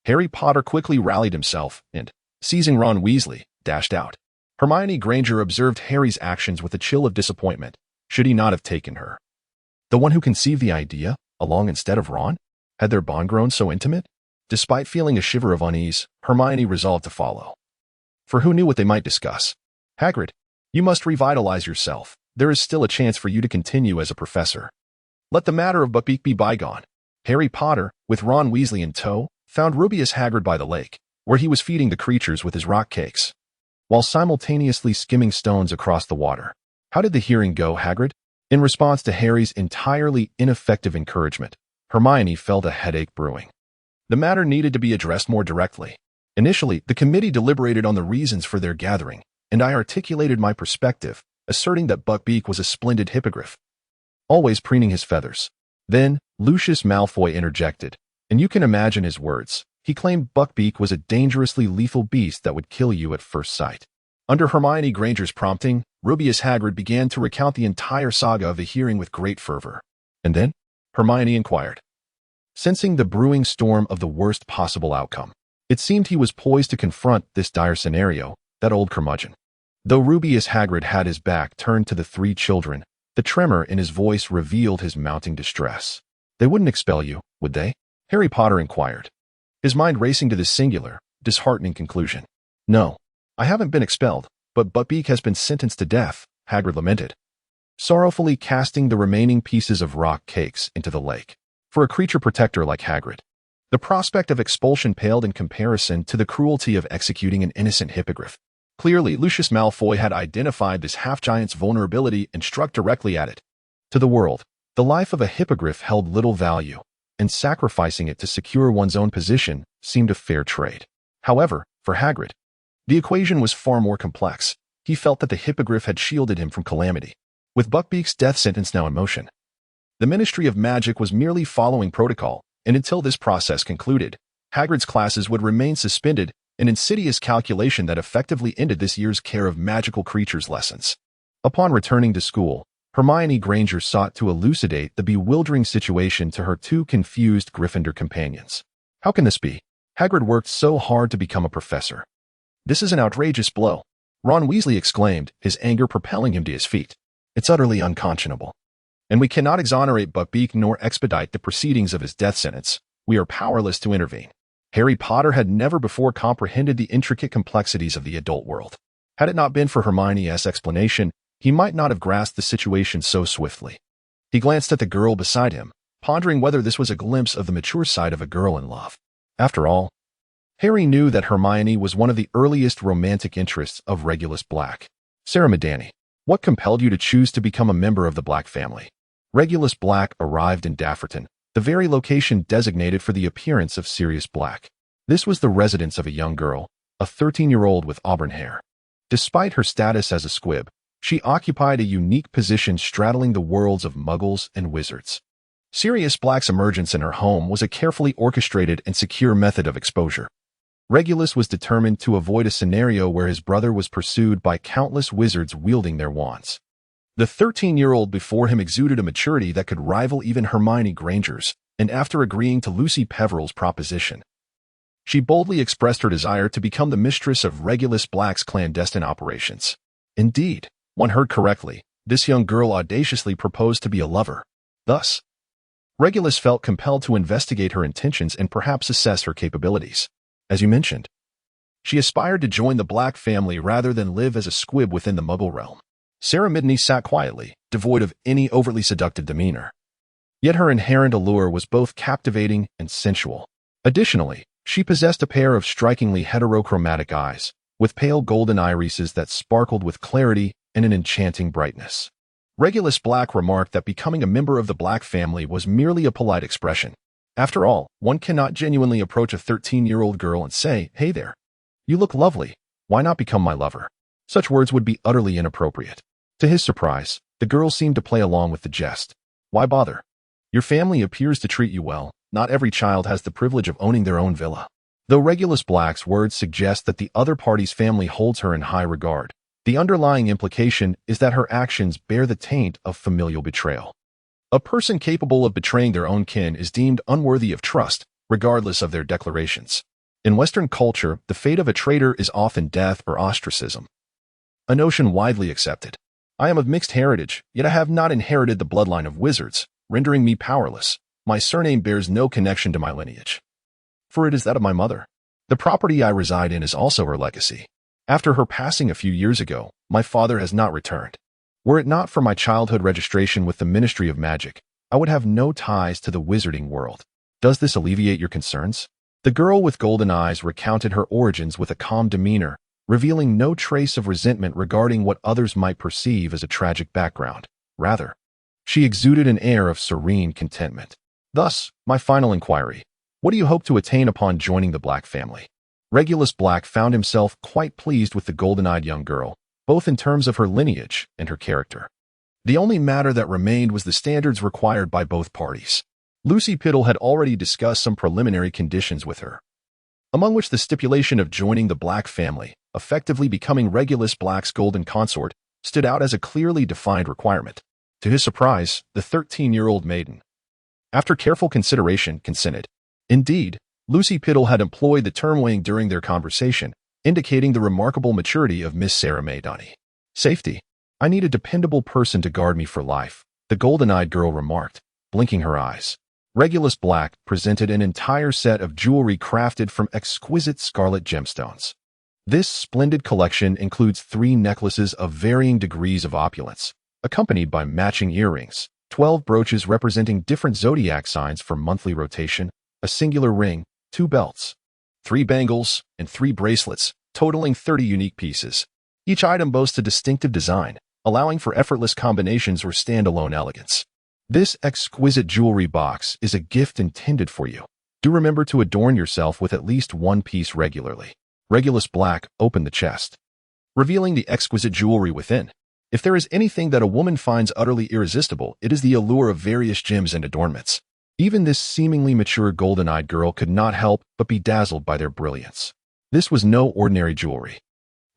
Harry Potter quickly rallied himself and, seizing Ron Weasley, dashed out. Hermione Granger observed Harry's actions with a chill of disappointment. Should he not have taken her? The one who conceived the idea, along instead of Ron? Had their bond grown so intimate? Despite feeling a shiver of unease, Hermione resolved to follow. For who knew what they might discuss? Hagrid, you must revitalize yourself. There is still a chance for you to continue as a professor. Let the matter of Buckbeak be bygone. Harry Potter, with Ron Weasley in tow, found Rubeus Hagrid by the lake, where he was feeding the creatures with his rock cakes, while simultaneously skimming stones across the water. How did the hearing go, Hagrid? In response to Harry's entirely ineffective encouragement, Hermione felt a headache brewing. The matter needed to be addressed more directly. Initially, the committee deliberated on the reasons for their gathering, and I articulated my perspective, asserting that Buckbeak was a splendid hippogriff, always preening his feathers. Then, Lucius Malfoy interjected, and you can imagine his words. He claimed Buckbeak was a dangerously lethal beast that would kill you at first sight. Under Hermione Granger's prompting, Rubeus Hagrid began to recount the entire saga of the hearing with great fervor. And then? Hermione inquired, sensing the brewing storm of the worst possible outcome. It seemed he was poised to confront this dire scenario, that old curmudgeon. Though Rubeus Hagrid had his back turned to the three children, the tremor in his voice revealed his mounting distress. They wouldn't expel you, would they? Harry Potter inquired, his mind racing to this singular, disheartening conclusion. No, I haven't been expelled, but Buckbeak has been sentenced to death, Hagrid lamented, sorrowfully casting the remaining pieces of rock cakes into the lake. For a creature protector like Hagrid, the prospect of expulsion paled in comparison to the cruelty of executing an innocent hippogriff. Clearly, Lucius Malfoy had identified this half-giant's vulnerability and struck directly at it. To the world, the life of a hippogriff held little value, and sacrificing it to secure one's own position seemed a fair trade. However, for Hagrid, the equation was far more complex. He felt that the hippogriff had shielded him from calamity. With Buckbeak's death sentence now in motion, the Ministry of Magic was merely following protocol, and until this process concluded, Hagrid's classes would remain suspended, an insidious calculation that effectively ended this year's Care of Magical Creatures lessons. Upon returning to school, Hermione Granger sought to elucidate the bewildering situation to her two confused Gryffindor companions. How can this be? Hagrid worked so hard to become a professor. This is an outrageous blow, Ron Weasley exclaimed, his anger propelling him to his feet. It's utterly unconscionable. And we cannot exonerate Buckbeak nor expedite the proceedings of his death sentence. We are powerless to intervene. Harry Potter had never before comprehended the intricate complexities of the adult world. Had it not been for Hermione's explanation, he might not have grasped the situation so swiftly. He glanced at the girl beside him, pondering whether this was a glimpse of the mature side of a girl in love. After all, Harry knew that Hermione was one of the earliest romantic interests of Regulus Black. Sarah Medani, what compelled you to choose to become a member of the Black family? Regulus Black arrived in Dafferton, the very location designated for the appearance of Sirius Black. This was the residence of a young girl, a 13-year-old with auburn hair. Despite her status as a squib, she occupied a unique position straddling the worlds of muggles and wizards. Sirius Black's emergence in her home was a carefully orchestrated and secure method of exposure. Regulus was determined to avoid a scenario where his brother was pursued by countless wizards wielding their wands. The 13-year-old before him exuded a maturity that could rival even Hermione Granger's, and after agreeing to Lucy Peveril's proposition, she boldly expressed her desire to become the mistress of Regulus Black's clandestine operations. Indeed, one heard correctly, this young girl audaciously proposed to be a lover. Thus, Regulus felt compelled to investigate her intentions and perhaps assess her capabilities. As you mentioned, she aspired to join the Black family rather than live as a squib within the Muggle realm. Sarah Midney sat quietly, devoid of any overtly seductive demeanor. Yet her inherent allure was both captivating and sensual. Additionally, she possessed a pair of strikingly heterochromatic eyes, with pale golden irises that sparkled with clarity and an enchanting brightness. Regulus Black remarked that becoming a member of the Black family was merely a polite expression. After all, one cannot genuinely approach a 13-year-old girl and say, "Hey there, you look lovely, why not become my lover?" Such words would be utterly inappropriate. To his surprise, the girl seemed to play along with the jest. Why bother? Your family appears to treat you well. Not every child has the privilege of owning their own villa. Though Regulus Black's words suggest that the other party's family holds her in high regard, the underlying implication is that her actions bear the taint of familial betrayal. A person capable of betraying their own kin is deemed unworthy of trust, regardless of their declarations. In Western culture, the fate of a traitor is often death or ostracism, a notion widely accepted. I am of mixed heritage, yet I have not inherited the bloodline of wizards, rendering me powerless. My surname bears no connection to my lineage, for it is that of my mother. The property I reside in is also her legacy. After her passing a few years ago, my father has not returned. Were it not for my childhood registration with the Ministry of Magic, I would have no ties to the wizarding world. Does this alleviate your concerns? The girl with golden eyes recounted her origins with a calm demeanor, revealing no trace of resentment regarding what others might perceive as a tragic background. Rather, she exuded an air of serene contentment. Thus, my final inquiry: what do you hope to attain upon joining the Black family? Regulus Black found himself quite pleased with the golden-eyed young girl, both in terms of her lineage and her character. The only matter that remained was the standards required by both parties. Lucy Piddle had already discussed some preliminary conditions with her, among which the stipulation of joining the Black family, effectively becoming Regulus Black's golden consort, stood out as a clearly defined requirement. To his surprise, the 13-year-old maiden, after careful consideration, consented. Indeed, Lucy Piddle had employed the term weighing during their conversation, indicating the remarkable maturity of Miss Sarah Maydani. Safety. I need a dependable person to guard me for life, the golden-eyed girl remarked, blinking her eyes. Regulus Black presented an entire set of jewelry crafted from exquisite scarlet gemstones. This splendid collection includes 3 necklaces of varying degrees of opulence, accompanied by matching earrings, 12 brooches representing different zodiac signs for monthly rotation, a singular ring, 2 belts, 3 bangles, and 3 bracelets, totaling 30 unique pieces. Each item boasts a distinctive design, allowing for effortless combinations or standalone elegance. This exquisite jewelry box is a gift intended for you. Do remember to adorn yourself with at least 1 piece regularly. Regulus Black opened the chest, revealing the exquisite jewelry within. If there is anything that a woman finds utterly irresistible, it is the allure of various gems and adornments. Even this seemingly mature golden-eyed girl could not help but be dazzled by their brilliance. This was no ordinary jewelry.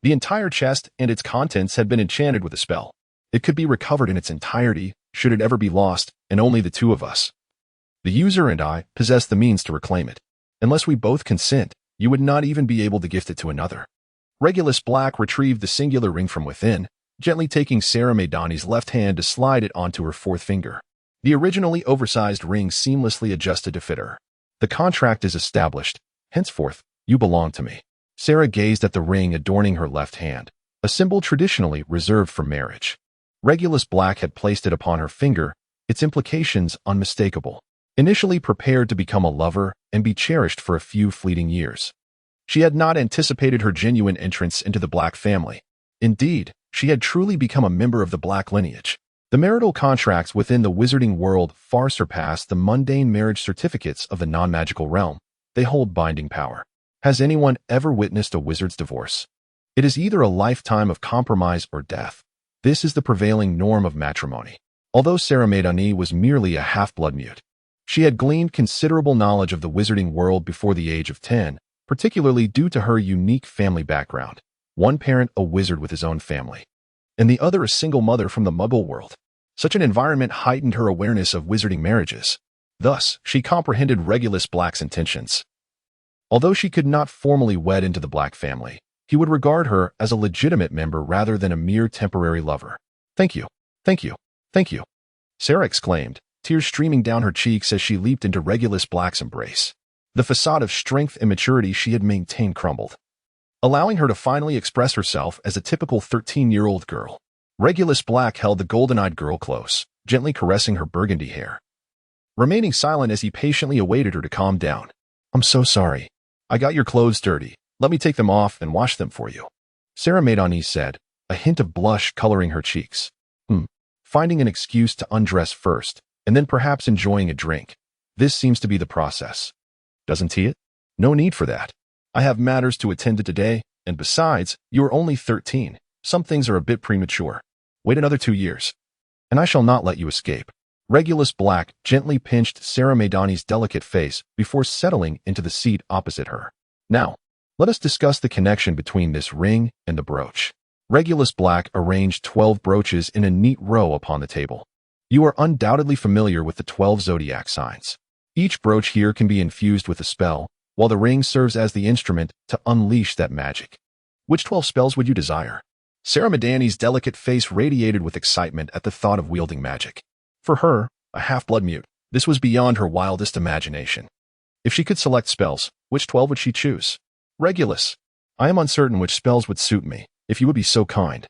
The entire chest and its contents had been enchanted with a spell. It could be recovered in its entirety, should it ever be lost, and only the 2 of us, the user and I, possess the means to reclaim it. Unless we both consent, you would not even be able to gift it to another. Regulus Black retrieved the singular ring from within, gently taking Sarah Maydani's left hand to slide it onto her 4th finger. The originally oversized ring seamlessly adjusted to fit her. The contract is established. Henceforth, you belong to me. Sarah gazed at the ring adorning her left hand, a symbol traditionally reserved for marriage. Regulus Black had placed it upon her finger, its implications unmistakable. Initially prepared to become a lover and be cherished for a few fleeting years, she had not anticipated her genuine entrance into the Black family. Indeed, she had truly become a member of the Black lineage. The marital contracts within the wizarding world far surpass the mundane marriage certificates of the non-magical realm. They hold binding power. Has anyone ever witnessed a wizard's divorce? It is either a lifetime of compromise or death. This is the prevailing norm of matrimony. Although Sarah Maydani was merely a half-blood mute, she had gleaned considerable knowledge of the wizarding world before the age of 10, particularly due to her unique family background. One parent a wizard with his own family, and the other a single mother from the Muggle world. Such an environment heightened her awareness of wizarding marriages. Thus, she comprehended Regulus Black's intentions. Although she could not formally wed into the Black family, he would regard her as a legitimate member rather than a mere temporary lover. Thank you, thank you, thank you, Sarah exclaimed, tears streaming down her cheeks as she leaped into Regulus Black's embrace. The facade of strength and maturity she had maintained crumbled, allowing her to finally express herself as a typical 13-year-old girl. Regulus Black held the golden-eyed girl close, gently caressing her burgundy hair, remaining silent as he patiently awaited her to calm down. I'm so sorry. I got your clothes dirty. Let me take them off and wash them for you, Sarah Maydani said, a hint of blush coloring her cheeks. Finding an excuse to undress first, and then perhaps enjoying a drink. This seems to be the process. Doesn't it? No need for that. I have matters to attend to today, and besides, you are only 13. Some things are a bit premature. Wait another 2 years, and I shall not let you escape. Regulus Black gently pinched Sarah Maydani's delicate face before settling into the seat opposite her. Now, let us discuss the connection between this ring and the brooch. Regulus Black arranged 12 brooches in a neat row upon the table. You are undoubtedly familiar with the 12 zodiac signs. Each brooch here can be infused with a spell, while the ring serves as the instrument to unleash that magic. Which 12 spells would you desire? Sarah Madani's delicate face radiated with excitement at the thought of wielding magic. For her, a half-blood mute, this was beyond her wildest imagination. If she could select spells, which 12 would she choose? Regulus, I am uncertain which spells would suit me, if you would be so kind.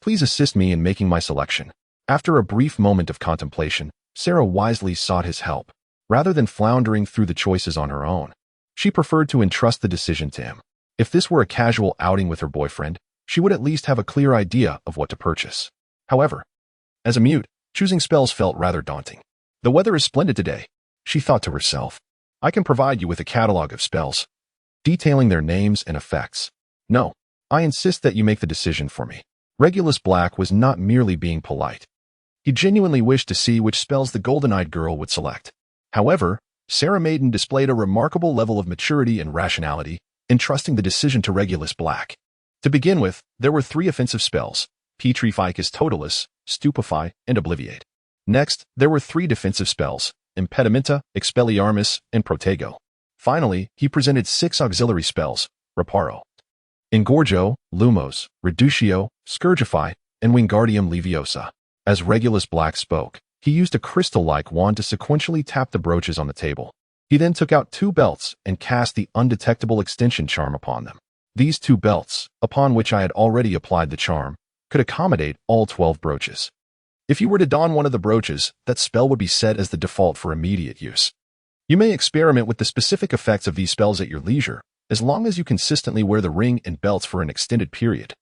Please assist me in making my selection. After a brief moment of contemplation, Sarah wisely sought his help. Rather than floundering through the choices on her own, she preferred to entrust the decision to him. If this were a casual outing with her boyfriend, she would at least have a clear idea of what to purchase. However, as a mute, choosing spells felt rather daunting. The weather is splendid today, she thought to herself. I can provide you with a catalog of spells, detailing their names and effects. No, I insist that you make the decision for me. Regulus Black was not merely being polite. He genuinely wished to see which spells the golden-eyed girl would select. However, Sarah Maiden displayed a remarkable level of maturity and rationality, entrusting the decision to Regulus Black. To begin with, there were 3 offensive spells: Petrificus Totalis, Stupefy, and Obliviate. Next, there were 3 defensive spells: Impedimenta, Expelliarmus, and Protego. Finally, he presented 6 auxiliary spells: Reparo, Engorgo, Lumos, Reductio, Scourgify, and Wingardium Leviosa. As Regulus Black spoke, he used a crystal-like wand to sequentially tap the brooches on the table. He then took out 2 belts and cast the undetectable extension charm upon them. These 2 belts, upon which I had already applied the charm, could accommodate all 12 brooches. If you were to don one of the brooches, that spell would be set as the default for immediate use. You may experiment with the specific effects of these spells at your leisure, as long as you consistently wear the ring and belts for an extended period.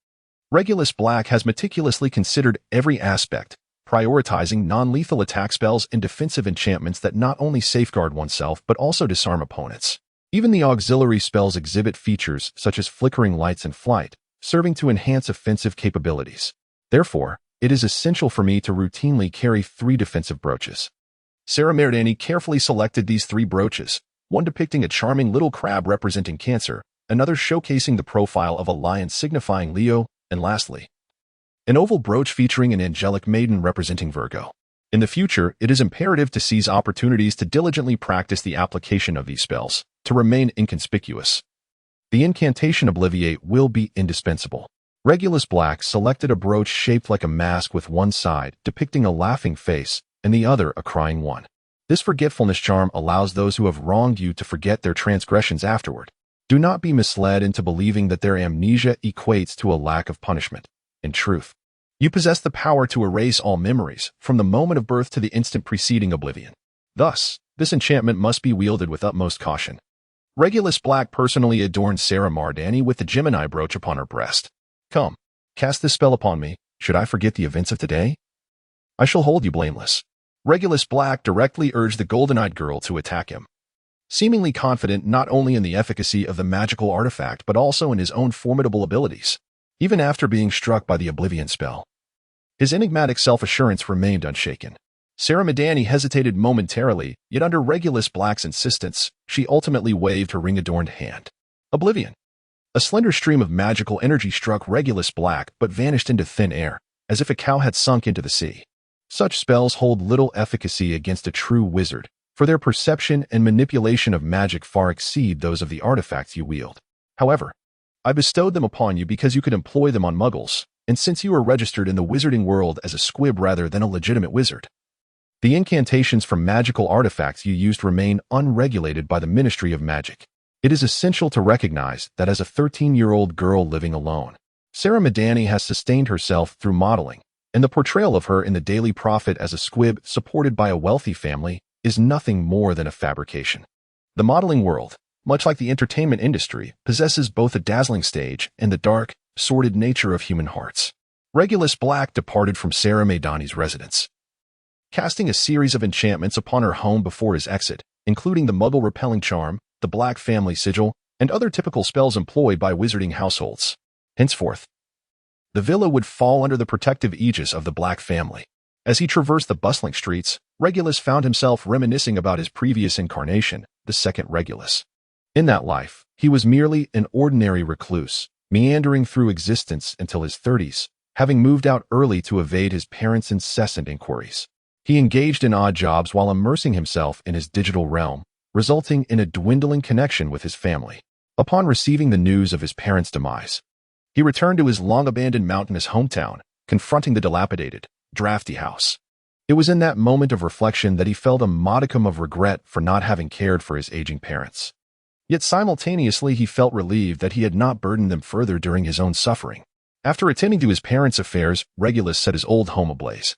Regulus Black has meticulously considered every aspect, prioritizing non-lethal attack spells and defensive enchantments that not only safeguard oneself but also disarm opponents. Even the auxiliary spells exhibit features such as flickering lights and flight, serving to enhance offensive capabilities. Therefore, it is essential for me to routinely carry 3 defensive brooches. Sarah Madani carefully selected these 3 brooches, one depicting a charming little crab representing Cancer, another showcasing the profile of a lion signifying Leo, and lastly, an oval brooch featuring an angelic maiden representing Virgo. In the future, it is imperative to seize opportunities to diligently practice the application of these spells, to remain inconspicuous. The incantation Obliviate will be indispensable. Regulus Black selected a brooch shaped like a mask with one side depicting a laughing face and the other a crying one. This forgetfulness charm allows those who have wronged you to forget their transgressions afterward. Do not be misled into believing that their amnesia equates to a lack of punishment. In truth, you possess the power to erase all memories, from the moment of birth to the instant preceding oblivion. Thus, this enchantment must be wielded with utmost caution. Regulus Black personally adorned Sarah Madani with the Gemini brooch upon her breast. Come, cast this spell upon me. Should I forget the events of today? I shall hold you blameless. Regulus Black directly urged the golden-eyed girl to attack him. Seemingly confident not only in the efficacy of the magical artifact but also in his own formidable abilities, even after being struck by the Oblivion spell. His enigmatic self-assurance remained unshaken. Sarah Madani hesitated momentarily, yet under Regulus Black's insistence, she ultimately waved her ring-adorned hand. Oblivion. A slender stream of magical energy struck Regulus Black but vanished into thin air, as if a cow had sunk into the sea. Such spells hold little efficacy against a true wizard, for their perception and manipulation of magic far exceed those of the artifacts you wield. However, I bestowed them upon you because you could employ them on muggles, and since you are registered in the wizarding world as a squib rather than a legitimate wizard. The incantations from magical artifacts you used remain unregulated by the Ministry of Magic. It is essential to recognize that as a 13-year-old girl living alone, Sarah Madani has sustained herself through modeling, and the portrayal of her in the Daily Prophet as a squib supported by a wealthy family is nothing more than a fabrication. The modeling world, much like the entertainment industry, possesses both a dazzling stage and the dark, sordid nature of human hearts. Regulus Black departed from Sarah Madani's residence, casting a series of enchantments upon her home before his exit, including the Muggle-repelling charm, the Black family sigil, and other typical spells employed by wizarding households. Henceforth, the villa would fall under the protective aegis of the Black family. As he traversed the bustling streets, Regulus found himself reminiscing about his previous incarnation, the second Regulus. In that life, he was merely an ordinary recluse, meandering through existence until his 30s, having moved out early to evade his parents' incessant inquiries. He engaged in odd jobs while immersing himself in his digital realm, resulting in a dwindling connection with his family. Upon receiving the news of his parents' demise, he returned to his long-abandoned mountainous hometown, confronting the dilapidated, drafty house. It was in that moment of reflection that he felt a modicum of regret for not having cared for his aging parents. Yet simultaneously he felt relieved that he had not burdened them further during his own suffering. After attending to his parents' affairs, Regulus set his old home ablaze.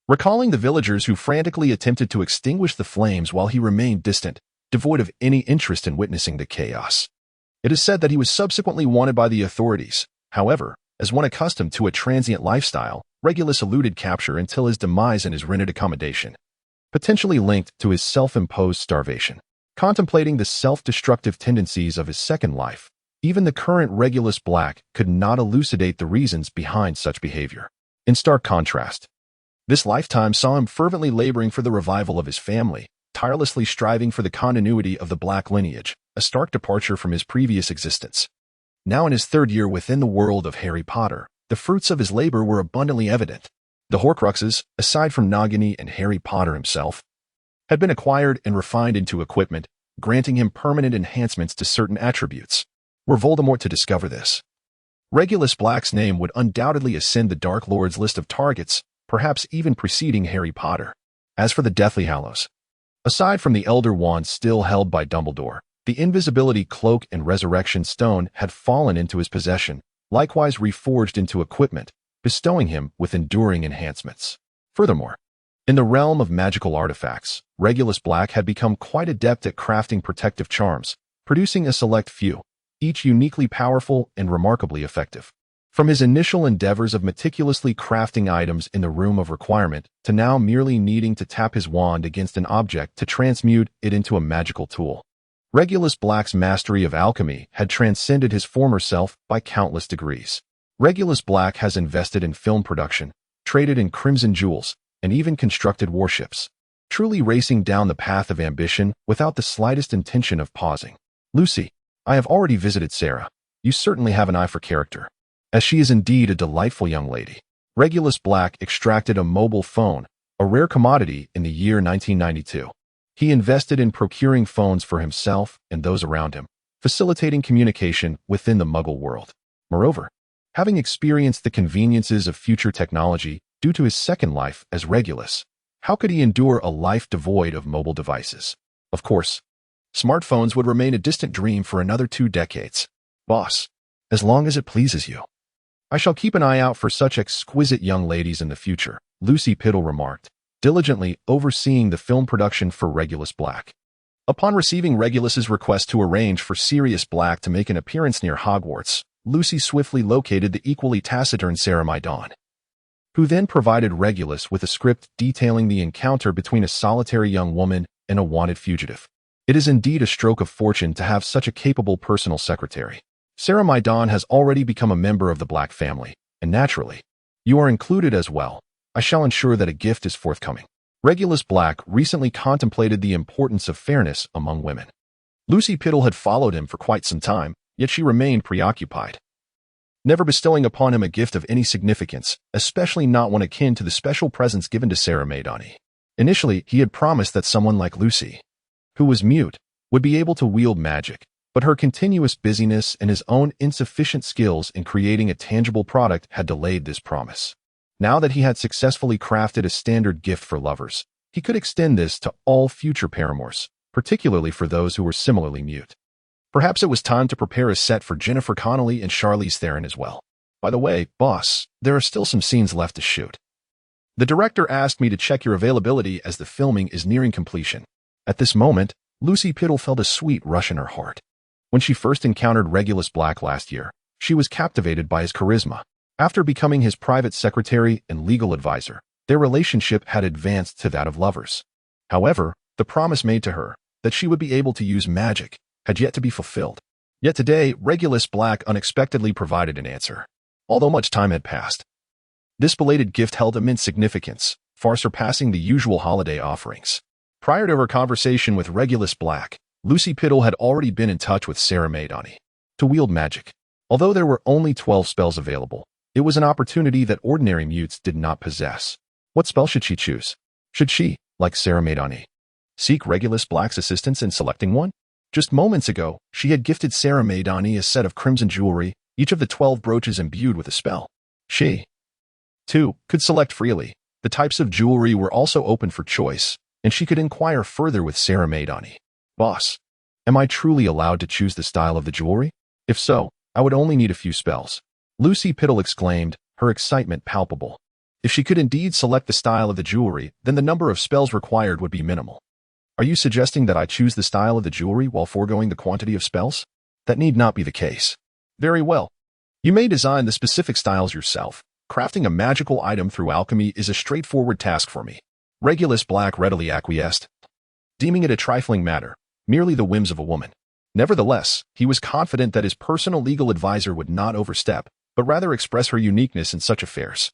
Recalling the villagers who frantically attempted to extinguish the flames while he remained distant, devoid of any interest in witnessing the chaos. It is said that he was subsequently wanted by the authorities. However, as one accustomed to a transient lifestyle, Regulus eluded capture until his demise in his rented accommodation, potentially linked to his self-imposed starvation. Contemplating the self-destructive tendencies of his second life, even the current Regulus Black could not elucidate the reasons behind such behavior. In stark contrast, this lifetime saw him fervently laboring for the revival of his family, tirelessly striving for the continuity of the Black lineage, a stark departure from his previous existence. Now in his third year within the world of Harry Potter, the fruits of his labor were abundantly evident. The Horcruxes, aside from Nagini and Harry Potter himself, had been acquired and refined into equipment, granting him permanent enhancements to certain attributes. Were Voldemort to discover this, Regulus Black's name would undoubtedly ascend the Dark Lord's list of targets, perhaps even preceding Harry Potter. As for the Deathly Hallows, aside from the Elder Wand still held by Dumbledore, the Invisibility Cloak and Resurrection Stone had fallen into his possession, likewise reforged into equipment, bestowing him with enduring enhancements. Furthermore, in the realm of magical artifacts, Regulus Black had become quite adept at crafting protective charms, producing a select few, each uniquely powerful and remarkably effective. From his initial endeavors of meticulously crafting items in the Room of Requirement to now merely needing to tap his wand against an object to transmute it into a magical tool, Regulus Black's mastery of alchemy had transcended his former self by countless degrees. Regulus Black has invested in film production, traded in crimson jewels, and even constructed warships, truly racing down the path of ambition without the slightest intention of pausing. Lucy, I have already visited Sarah. You certainly have an eye for character, as she is indeed a delightful young lady. Regulus Black extracted a mobile phone, a rare commodity in the year 1992. He invested in procuring phones for himself and those around him, facilitating communication within the Muggle world. Moreover, having experienced the conveniences of future technology due to his second life as Regulus, how could he endure a life devoid of mobile devices? Of course, smartphones would remain a distant dream for another 2 decades. Boss, as long as it pleases you, I shall keep an eye out for such exquisite young ladies in the future, Lucy Piddle remarked, diligently overseeing the film production for Regulus Black. Upon receiving Regulus's request to arrange for Sirius Black to make an appearance near Hogwarts, Lucy swiftly located the equally taciturn nineteen.And, who then provided Regulus with a script detailing the encounter between a solitary young woman and a wanted fugitive. It is indeed a stroke of fortune to have such a capable personal secretary. nineteen.And has already become a member of the Black family, and naturally, you are included as well. I shall ensure that a gift is forthcoming. Regulus Black recently contemplated the importance of fairness among women. Lucy Piddle had followed him for quite some time, yet she remained preoccupied, never bestowing upon him a gift of any significance, especially not one akin to the special presents given to nineteen.And. Initially, he had promised that someone like Lucy, who was mute, would be able to wield magic, but her continuous busyness and his own insufficient skills in creating a tangible product had delayed this promise. Now that he had successfully crafted a standard gift for lovers, he could extend this to all future paramours, particularly for those who were similarly mute. Perhaps it was time to prepare a set for Jennifer Connelly and Charlize Theron as well. By the way, boss, there are still some scenes left to shoot. The director asked me to check your availability as the filming is nearing completion. At this moment, Lucy Piddle felt a sweet rush in her heart. When she first encountered Regulus Black last year, she was captivated by his charisma. After becoming his private secretary and legal advisor, their relationship had advanced to that of lovers. However, the promise made to her, that she would be able to use magic, had yet to be fulfilled. Yet today, Regulus Black unexpectedly provided an answer. Although much time had passed, this belated gift held immense significance, far surpassing the usual holiday offerings. Prior to her conversation with Regulus Black, Lucy Piddle had already been in touch with nineteen.And to wield magic. Although there were only 12 spells available, it was an opportunity that ordinary mutes did not possess. What spell should she choose? Should she, like Sirius, seek Regulus Black's assistance in selecting one? Just moments ago, she had gifted Sirius a set of crimson jewelry, each of the 12 brooches imbued with a spell. She, too, could select freely. The types of jewelry were also open for choice, and she could inquire further with Sirius. Boss, am I truly allowed to choose the style of the jewelry? If so, I would only need a few spells. Lucy Piddle exclaimed, her excitement palpable. If she could indeed select the style of the jewelry, then the number of spells required would be minimal. Are you suggesting that I choose the style of the jewelry while foregoing the quantity of spells? That need not be the case. Very well. You may design the specific styles yourself. Crafting a magical item through alchemy is a straightforward task for me. Regulus Black readily acquiesced, deeming it a trifling matter, merely the whims of a woman. Nevertheless, he was confident that his personal legal advisor would not overstep, but rather express her uniqueness in such affairs.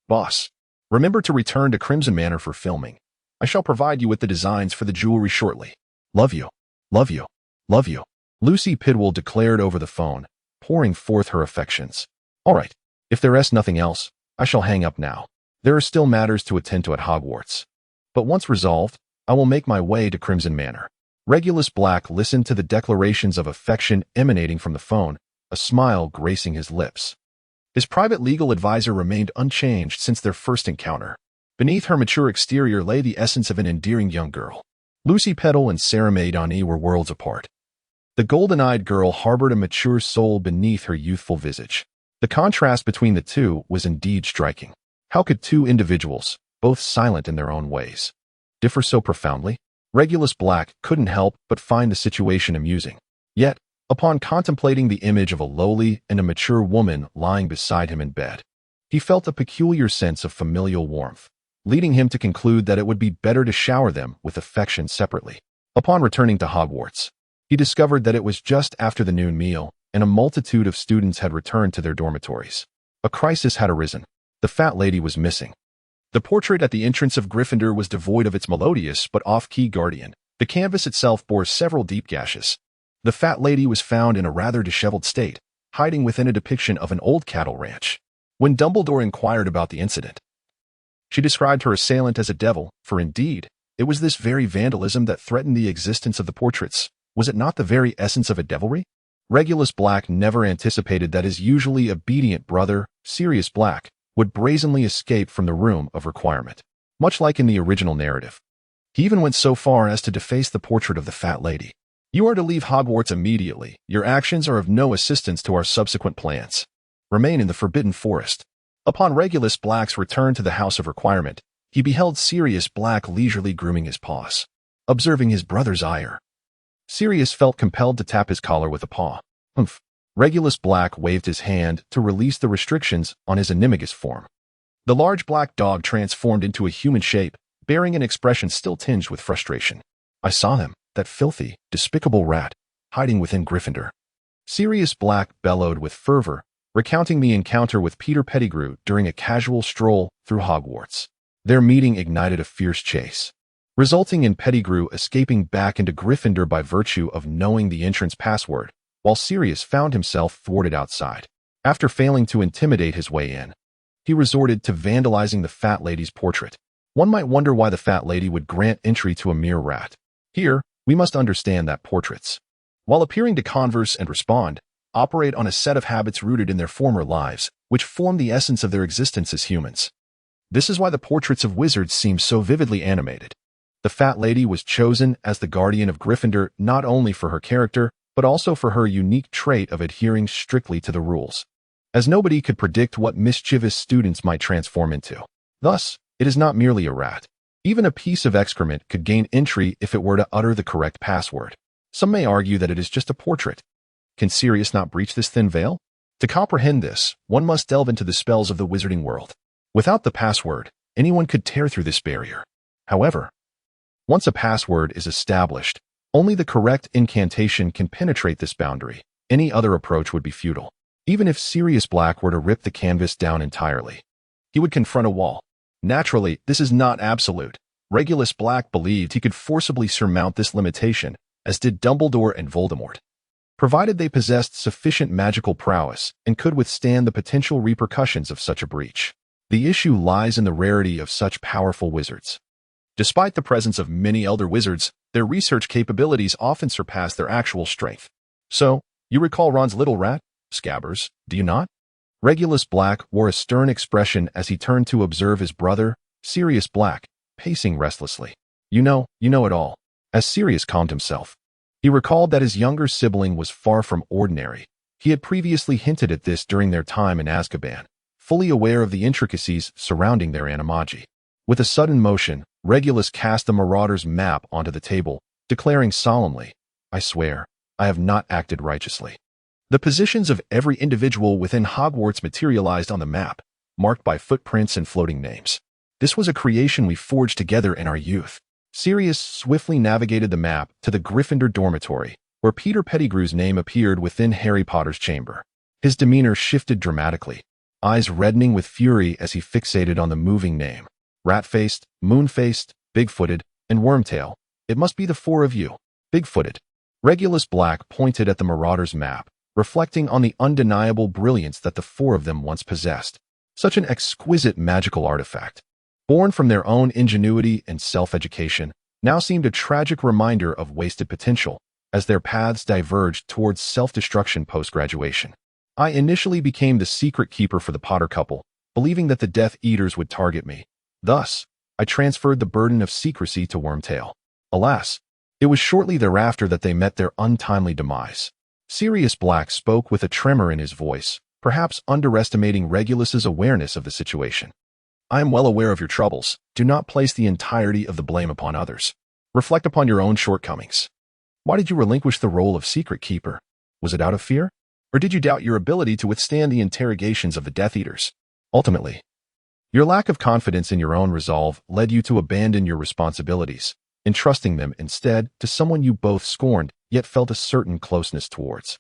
Boss, remember to return to Crimson Manor for filming. I shall provide you with the designs for the jewelry shortly. Love you. Love you. Love you. Lucy Pidwell declared over the phone, pouring forth her affections. All right. If there is nothing else, I shall hang up now. There are still matters to attend to at Hogwarts. But once resolved, I will make my way to Crimson Manor. Regulus Black listened to the declarations of affection emanating from the phone, a smile gracing his lips. His private legal advisor remained unchanged since their first encounter. Beneath her mature exterior lay the essence of an endearing young girl. Lucy Petal and Sirius were worlds apart. The golden-eyed girl harbored a mature soul beneath her youthful visage. The contrast between the two was indeed striking. How could two individuals, both silent in their own ways, differ so profoundly? Regulus Black couldn't help but find the situation amusing. Yet, upon contemplating the image of a lowly and a mature woman lying beside him in bed, he felt a peculiar sense of familial warmth, leading him to conclude that it would be better to shower them with affection separately. Upon returning to Hogwarts, he discovered that it was just after the noon meal, and a multitude of students had returned to their dormitories. A crisis had arisen. The fat lady was missing. The portrait at the entrance of Gryffindor was devoid of its melodious but off-key guardian. The canvas itself bore several deep gashes. The fat lady was found in a rather disheveled state, hiding within a depiction of an old cattle ranch. When Dumbledore inquired about the incident, she described her assailant as a devil, for indeed, it was this very vandalism that threatened the existence of the portraits. Was it not the very essence of a devilry? Regulus Black never anticipated that his usually obedient brother, Sirius Black, would brazenly escape from the room of requirement, much like in the original narrative. He even went so far as to deface the portrait of the fat lady. You are to leave Hogwarts immediately. Your actions are of no assistance to our subsequent plans. Remain in the Forbidden Forest. Upon Regulus Black's return to the House of Requirement, he beheld Sirius Black leisurely grooming his paws. Observing his brother's ire, Sirius felt compelled to tap his collar with a paw. Humph. Regulus Black waved his hand to release the restrictions on his animagus form. The large black dog transformed into a human shape, bearing an expression still tinged with frustration. I saw him, that filthy, despicable rat, hiding within Gryffindor. Sirius Black bellowed with fervor, recounting the encounter with Peter Pettigrew during a casual stroll through Hogwarts. Their meeting ignited a fierce chase, resulting in Pettigrew escaping back into Gryffindor by virtue of knowing the entrance password, while Sirius found himself thwarted outside. After failing to intimidate his way in, he resorted to vandalizing the fat lady's portrait. One might wonder why the fat lady would grant entry to a mere rat. Here, we must understand that portraits, while appearing to converse and respond, operate on a set of habits rooted in their former lives, which form the essence of their existence as humans. This is why the portraits of wizards seem so vividly animated. The fat lady was chosen as the guardian of Gryffindor not only for her character, but also for her unique trait of adhering strictly to the rules, as nobody could predict what mischievous students might transform into. Thus, it is not merely a rat. Even a piece of excrement could gain entry if it were to utter the correct password. Some may argue that it is just a portrait. Can Sirius not breach this thin veil? To comprehend this, one must delve into the spells of the wizarding world. Without the password, anyone could tear through this barrier. However, once a password is established, only the correct incantation can penetrate this boundary. Any other approach would be futile. Even if Sirius Black were to rip the canvas down entirely, he would confront a wall. Naturally, this is not absolute. Regulus Black believed he could forcibly surmount this limitation, as did Dumbledore and Voldemort, provided they possessed sufficient magical prowess and could withstand the potential repercussions of such a breach. The issue lies in the rarity of such powerful wizards. Despite the presence of many elder wizards, their research capabilities often surpass their actual strength. So, you recall Ron's little rat, Scabbers, do you not? Regulus Black wore a stern expression as he turned to observe his brother, Sirius Black, pacing restlessly. You know it all. As Sirius calmed himself, he recalled that his younger sibling was far from ordinary. He had previously hinted at this during their time in Azkaban, fully aware of the intricacies surrounding their animagi. With a sudden motion, Regulus cast the Marauder's map onto the table, declaring solemnly, I swear, I have not acted righteously. The positions of every individual within Hogwarts materialized on the map, marked by footprints and floating names. This was a creation we forged together in our youth. Sirius swiftly navigated the map to the Gryffindor dormitory, where Peter Pettigrew's name appeared within Harry Potter's chamber. His demeanor shifted dramatically, eyes reddening with fury as he fixated on the moving name. Rat-faced, moon-faced, big-footed, and wormtail. It must be the four of you. Big-footed. Regulus Black pointed at the Marauder's map, reflecting on the undeniable brilliance that the four of them once possessed. Such an exquisite magical artifact, born from their own ingenuity and self-education, now seemed a tragic reminder of wasted potential as their paths diverged towards self-destruction post-graduation. I initially became the secret keeper for the Potter couple, believing that the Death Eaters would target me. Thus, I transferred the burden of secrecy to Wormtail. Alas, it was shortly thereafter that they met their untimely demise. Sirius Black spoke with a tremor in his voice, perhaps underestimating Regulus's awareness of the situation. I am well aware of your troubles. Do not place the entirety of the blame upon others. Reflect upon your own shortcomings. Why did you relinquish the role of secret keeper? Was it out of fear? Or did you doubt your ability to withstand the interrogations of the Death Eaters? Ultimately, your lack of confidence in your own resolve led you to abandon your responsibilities, entrusting them instead to someone you both scorned yet felt a certain closeness towards.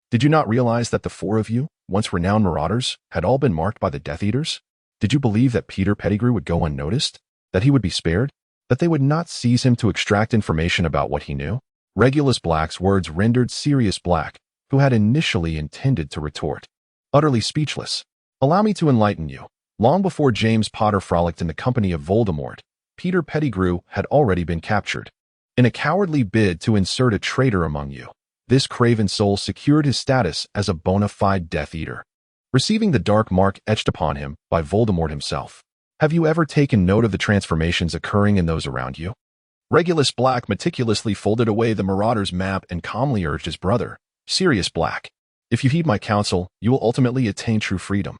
Did you not realize that the four of you, once renowned marauders, had all been marked by the Death Eaters? Did you believe that Peter Pettigrew would go unnoticed? That he would be spared? That they would not seize him to extract information about what he knew? Regulus Black's words rendered Sirius Black, who had initially intended to retort, utterly speechless. Allow me to enlighten you. Long before James Potter frolicked in the company of Voldemort, Peter Pettigrew had already been captured. In a cowardly bid to insert a traitor among you, this craven soul secured his status as a bona fide Death Eater, receiving the dark mark etched upon him by Voldemort himself. Have you ever taken note of the transformations occurring in those around you? Regulus Black meticulously folded away the Marauder's map and calmly urged his brother, Sirius Black, if you heed my counsel, you will ultimately attain true freedom.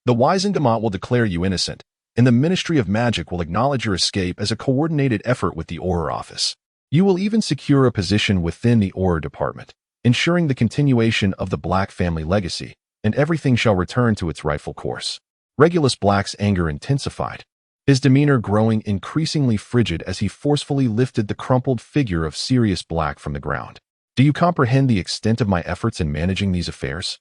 The Wizengamot will declare you innocent, and the Ministry of Magic will acknowledge your escape as a coordinated effort with the Auror Office. You will even secure a position within the Auror Department, ensuring the continuation of the Black family legacy, and everything shall return to its rightful course. Regulus Black's anger intensified, his demeanor growing increasingly frigid as he forcefully lifted the crumpled figure of Sirius Black from the ground. Do you comprehend the extent of my efforts in managing these affairs?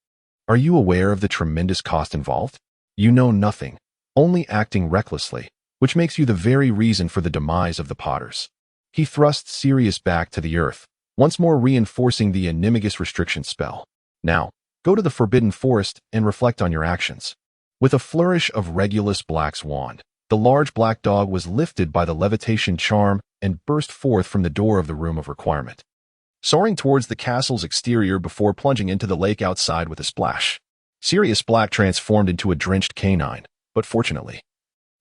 Are you aware of the tremendous cost involved? You know nothing, only acting recklessly, which makes you the very reason for the demise of the Potters. He thrust Sirius back to the earth, once more reinforcing the animagus restriction spell. Now, go to the Forbidden Forest and reflect on your actions. With a flourish of Regulus Black's wand, the large black dog was lifted by the levitation charm and burst forth from the door of the Room of Requirement, soaring towards the castle's exterior before plunging into the lake outside with a splash. Sirius Black transformed into a drenched canine, but fortunately,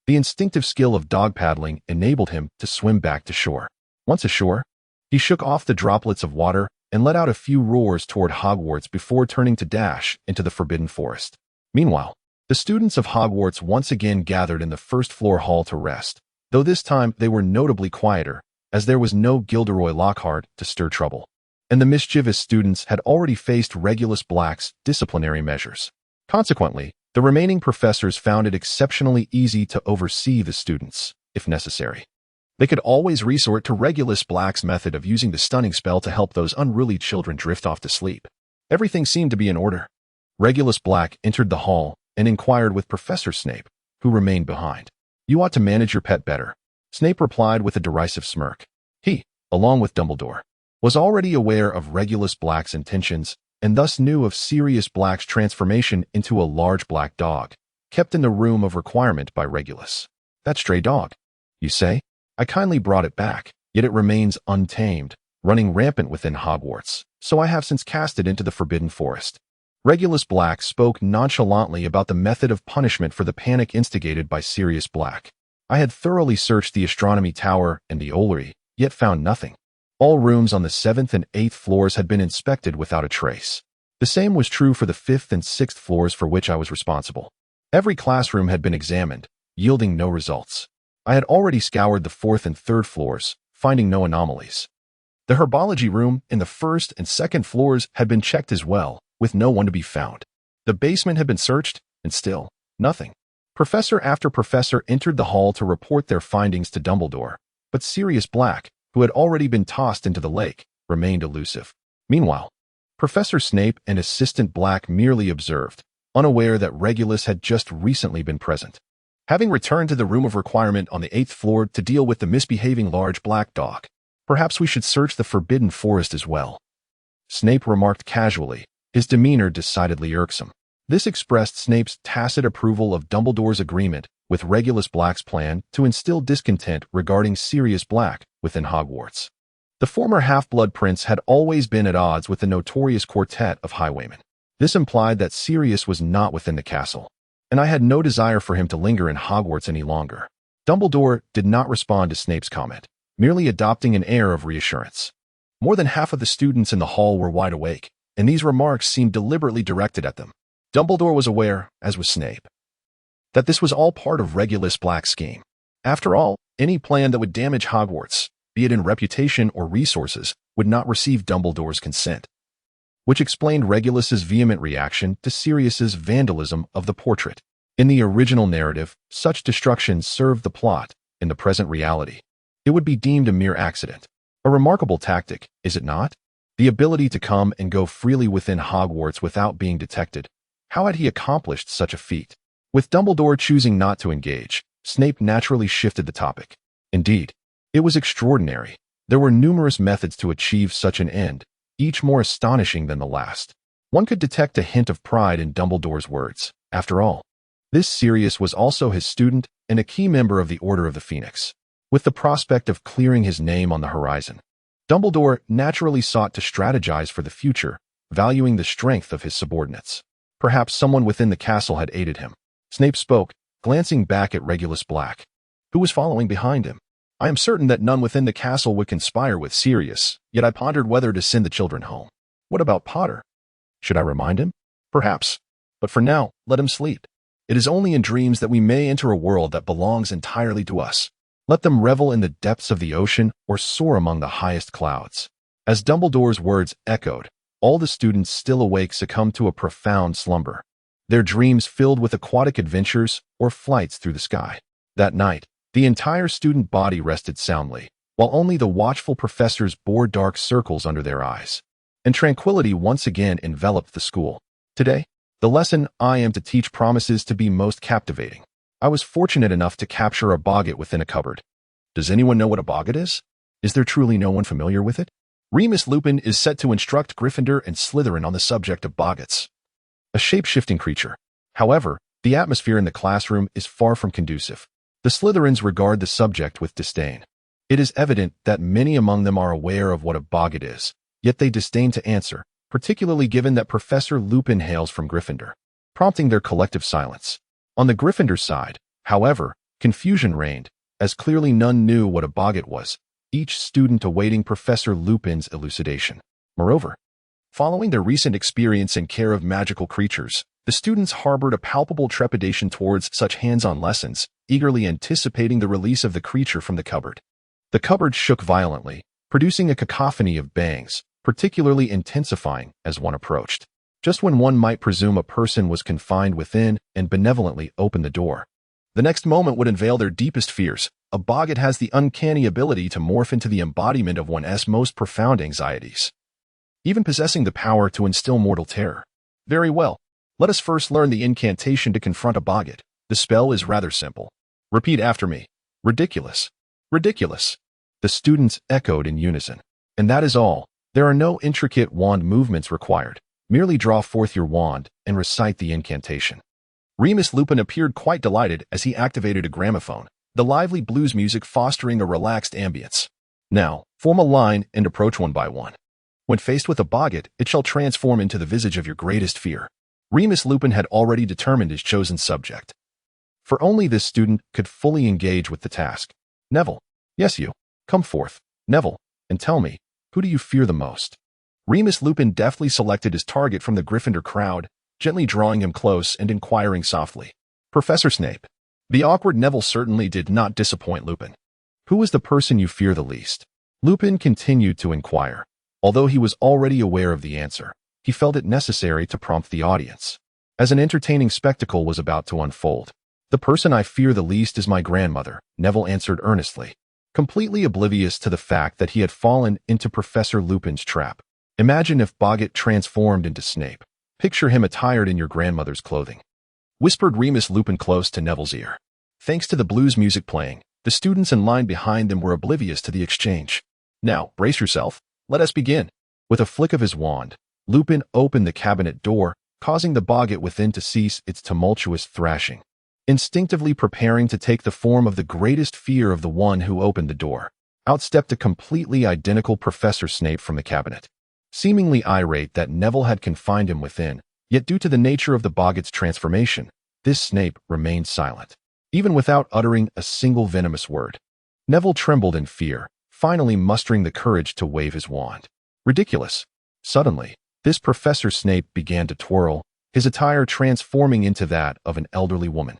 the instinctive skill of dog paddling enabled him to swim back to shore. Once ashore, he shook off the droplets of water and let out a few roars toward Hogwarts before turning to dash into the Forbidden Forest. Meanwhile, the students of Hogwarts once again gathered in the first-floor hall to rest, though this time they were notably quieter, as there was no Gilderoy Lockhart to stir trouble, and the mischievous students had already faced Regulus Black's disciplinary measures. Consequently, the remaining professors found it exceptionally easy to oversee the students, if necessary. They could always resort to Regulus Black's method of using the stunning spell to help those unruly children drift off to sleep. Everything seemed to be in order. Regulus Black entered the hall and inquired with Professor Snape, who remained behind. You ought to manage your pet better. Snape replied with a derisive smirk. He, along with Dumbledore, was already aware of Regulus Black's intentions and thus knew of Sirius Black's transformation into a large black dog, kept in the Room of Requirement by Regulus. That stray dog, you say? I kindly brought it back, yet it remains untamed, running rampant within Hogwarts, so I have since cast it into the Forbidden Forest. Regulus Black spoke nonchalantly about the method of punishment for the panic instigated by Sirius Black. I had thoroughly searched the astronomy tower and the Orrery, yet found nothing. All rooms on the 7th and 8th floors had been inspected without a trace. The same was true for the 5th and 6th floors for which I was responsible. Every classroom had been examined, yielding no results. I had already scoured the 4th and 3rd floors, finding no anomalies. The herbology room in the 1st and 2nd floors had been checked as well, with no one to be found. The basement had been searched, and still, nothing. Professor after professor entered the hall to report their findings to Dumbledore, but Sirius Black, who had already been tossed into the lake, remained elusive. Meanwhile, Professor Snape and Assistant Black merely observed, unaware that Regulus had just recently been present. Having returned to the room of requirement on the 8th floor to deal with the misbehaving large black dog, perhaps we should search the Forbidden Forest as well. Snape remarked casually, his demeanor decidedly irksome. This expressed Snape's tacit approval of Dumbledore's agreement with Regulus Black's plan to instill discontent regarding Sirius Black within Hogwarts. The former Half-Blood Prince had always been at odds with the notorious quartet of highwaymen. This implied that Sirius was not within the castle, and I had no desire for him to linger in Hogwarts any longer. Dumbledore did not respond to Snape's comment, merely adopting an air of reassurance. More than half of the students in the hall were wide awake, and these remarks seemed deliberately directed at them. Dumbledore was aware, as was Snape, that this was all part of Regulus Black's scheme. After all, any plan that would damage Hogwarts, be it in reputation or resources, would not receive Dumbledore's consent, which explained Regulus's vehement reaction to Sirius's vandalism of the portrait. In the original narrative, such destruction served the plot. In the present reality, it would be deemed a mere accident. A remarkable tactic, is it not? The ability to come and go freely within Hogwarts without being detected. How had he accomplished such a feat? With Dumbledore choosing not to engage, Snape naturally shifted the topic. Indeed, it was extraordinary. There were numerous methods to achieve such an end, each more astonishing than the last. One could detect a hint of pride in Dumbledore's words. After all, this Sirius was also his student and a key member of the Order of the Phoenix. With the prospect of clearing his name on the horizon, Dumbledore naturally sought to strategize for the future, valuing the strength of his subordinates. Perhaps someone within the castle had aided him. Snape spoke, glancing back at Regulus Black, who was following behind him. I am certain that none within the castle would conspire with Sirius, yet I pondered whether to send the children home. What about Potter? Should I remind him? Perhaps. But for now, let him sleep. It is only in dreams that we may enter a world that belongs entirely to us. Let them revel in the depths of the ocean or soar among the highest clouds. As Dumbledore's words echoed, all the students still awake succumbed to a profound slumber, their dreams filled with aquatic adventures or flights through the sky. That night, the entire student body rested soundly, while only the watchful professors bore dark circles under their eyes. And tranquility once again enveloped the school. Today, the lesson I am to teach promises to be most captivating. I was fortunate enough to capture a boggart within a cupboard. Does anyone know what a boggart is? Is there truly no one familiar with it? Remus Lupin is set to instruct Gryffindor and Slytherin on the subject of boggarts, a shape-shifting creature. However, the atmosphere in the classroom is far from conducive. The Slytherins regard the subject with disdain. It is evident that many among them are aware of what a boggart is, yet they disdain to answer, particularly given that Professor Lupin hails from Gryffindor, prompting their collective silence. On the Gryffindor side, however, confusion reigned, as clearly none knew what a boggart was, each student awaiting Professor Lupin's elucidation. Moreover, following their recent experience in care of magical creatures, the students harbored a palpable trepidation towards such hands-on lessons, eagerly anticipating the release of the creature from the cupboard. The cupboard shook violently, producing a cacophony of bangs, particularly intensifying as one approached. Just when one might presume a person was confined within and benevolently opened the door, the next moment would unveil their deepest fears. A boggart has the uncanny ability to morph into the embodiment of one's most profound anxieties, even possessing the power to instill mortal terror. Very well, let us first learn the incantation to confront a boggart. The spell is rather simple. Repeat after me. Ridiculous. Ridiculous. The students echoed in unison. And that is all. There are no intricate wand movements required. Merely draw forth your wand and recite the incantation. Remus Lupin appeared quite delighted as he activated a gramophone, the lively blues music fostering a relaxed ambience. Now, form a line and approach one by one. When faced with a boggart, it shall transform into the visage of your greatest fear. Remus Lupin had already determined his chosen subject. For only this student could fully engage with the task. Neville. Yes, you. Come forth, Neville, and tell me, who do you fear the most? Remus Lupin deftly selected his target from the Gryffindor crowd, gently drawing him close and inquiring softly. Professor Snape. The awkward Neville certainly did not disappoint Lupin. Who is the person you fear the least? Lupin continued to inquire. Although he was already aware of the answer, he felt it necessary to prompt the audience. As an entertaining spectacle was about to unfold. The person I fear the least is my grandmother, Neville answered earnestly, completely oblivious to the fact that he had fallen into Professor Lupin's trap. Imagine if Boggart transformed into Snape. Picture him attired in your grandmother's clothing. Whispered Remus Lupin close to Neville's ear. Thanks to the blues music playing, the students in line behind them were oblivious to the exchange. Now, brace yourself. Let us begin. With a flick of his wand, Lupin opened the cabinet door, causing the boggart within to cease its tumultuous thrashing. Instinctively preparing to take the form of the greatest fear of the one who opened the door, out stepped a completely identical Professor Snape from the cabinet. Seemingly irate that Neville had confined him within, yet due to the nature of the boggart's transformation, this Snape remained silent, even without uttering a single venomous word. Neville trembled in fear, finally mustering the courage to wave his wand. Ridiculous. Suddenly, this Professor Snape began to twirl, his attire transforming into that of an elderly woman,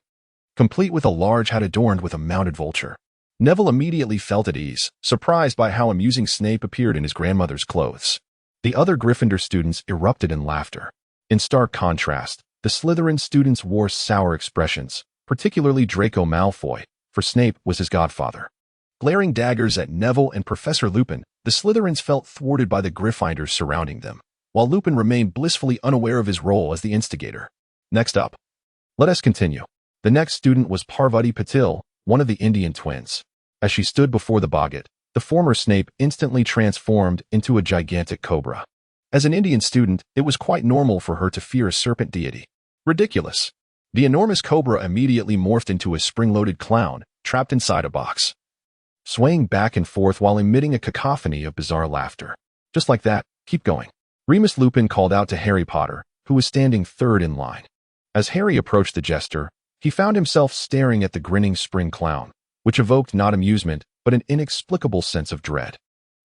complete with a large hat adorned with a mounted vulture. Neville immediately felt at ease, surprised by how amusing Snape appeared in his grandmother's clothes. The other Gryffindor students erupted in laughter. In stark contrast, the Slytherin students wore sour expressions, particularly Draco Malfoy, for Snape was his godfather. Glaring daggers at Neville and Professor Lupin, the Slytherins felt thwarted by the Gryffindors surrounding them, while Lupin remained blissfully unaware of his role as the instigator. Next up. Let us continue. The next student was Parvati Patil, one of the Indian twins. As she stood before the boggart, the former Snape instantly transformed into a gigantic cobra. As an Indian student, it was quite normal for her to fear a serpent deity. Ridiculous. The enormous cobra immediately morphed into a spring-loaded clown, trapped inside a box, swaying back and forth while emitting a cacophony of bizarre laughter. Just like that, keep going. Remus Lupin called out to Harry Potter, who was standing third in line. As Harry approached the jester, he found himself staring at the grinning spring clown, which evoked not amusement, but an inexplicable sense of dread.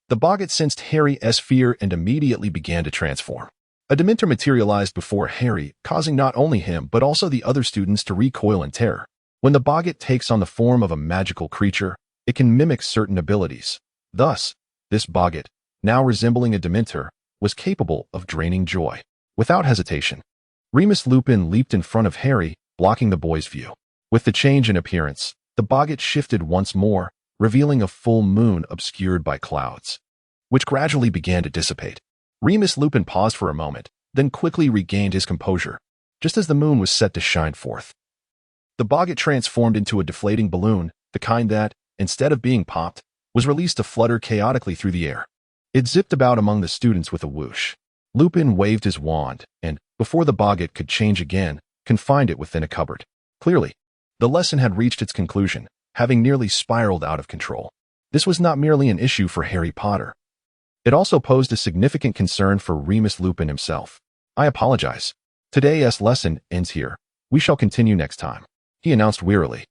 The boggart sensed Harry's fear and immediately began to transform. A Dementor materialized before Harry, causing not only him but also the other students to recoil in terror. When the boggart takes on the form of a magical creature, it can mimic certain abilities. Thus, this boggart, now resembling a Dementor, was capable of draining joy. Without hesitation, Remus Lupin leaped in front of Harry, blocking the boy's view. With the change in appearance, the boggart shifted once more, revealing a full moon obscured by clouds, which gradually began to dissipate. Remus Lupin paused for a moment, then quickly regained his composure, just as the moon was set to shine forth. The boggart transformed into a deflating balloon, the kind that, instead of being popped, was released to flutter chaotically through the air. It zipped about among the students with a whoosh. Lupin waved his wand, and, before the boggart could change again, confined it within a cupboard. Clearly, the lesson had reached its conclusion, having nearly spiraled out of control. This was not merely an issue for Harry Potter. It also posed a significant concern for Remus Lupin himself. I apologize. Today's lesson ends here. We shall continue next time, he announced wearily,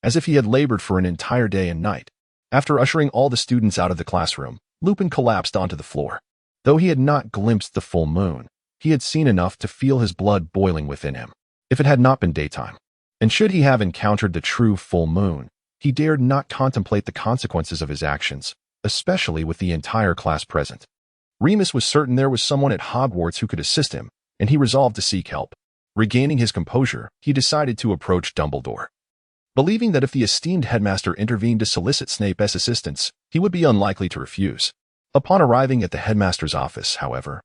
as if he had labored for an entire day and night. After ushering all the students out of the classroom, Lupin collapsed onto the floor. Though he had not glimpsed the full moon, he had seen enough to feel his blood boiling within him. If it had not been daytime, and should he have encountered the true full moon, he dared not contemplate the consequences of his actions, especially with the entire class present. Remus was certain there was someone at Hogwarts who could assist him, and he resolved to seek help. Regaining his composure, he decided to approach Dumbledore. Believing that if the esteemed headmaster intervened to solicit Snape's assistance, he would be unlikely to refuse. Upon arriving at the headmaster's office, however,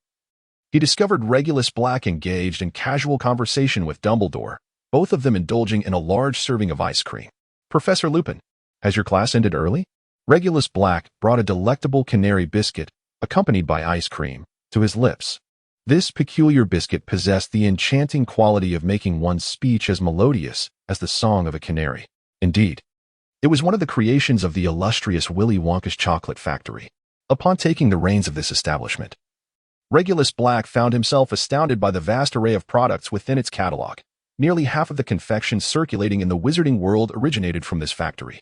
he discovered Regulus Black engaged in casual conversation with Dumbledore, both of them indulging in a large serving of ice cream. Professor Lupin, has your class ended early? Regulus Black brought a delectable canary biscuit, accompanied by ice cream, to his lips. This peculiar biscuit possessed the enchanting quality of making one's speech as melodious as the song of a canary. Indeed, It was one of the creations of the illustrious Willy Wonka's chocolate factory. Upon taking the reins of this establishment, Regulus Black found himself astounded by the vast array of products within its catalog. Nearly half of the confections circulating in the wizarding world originated from this factory.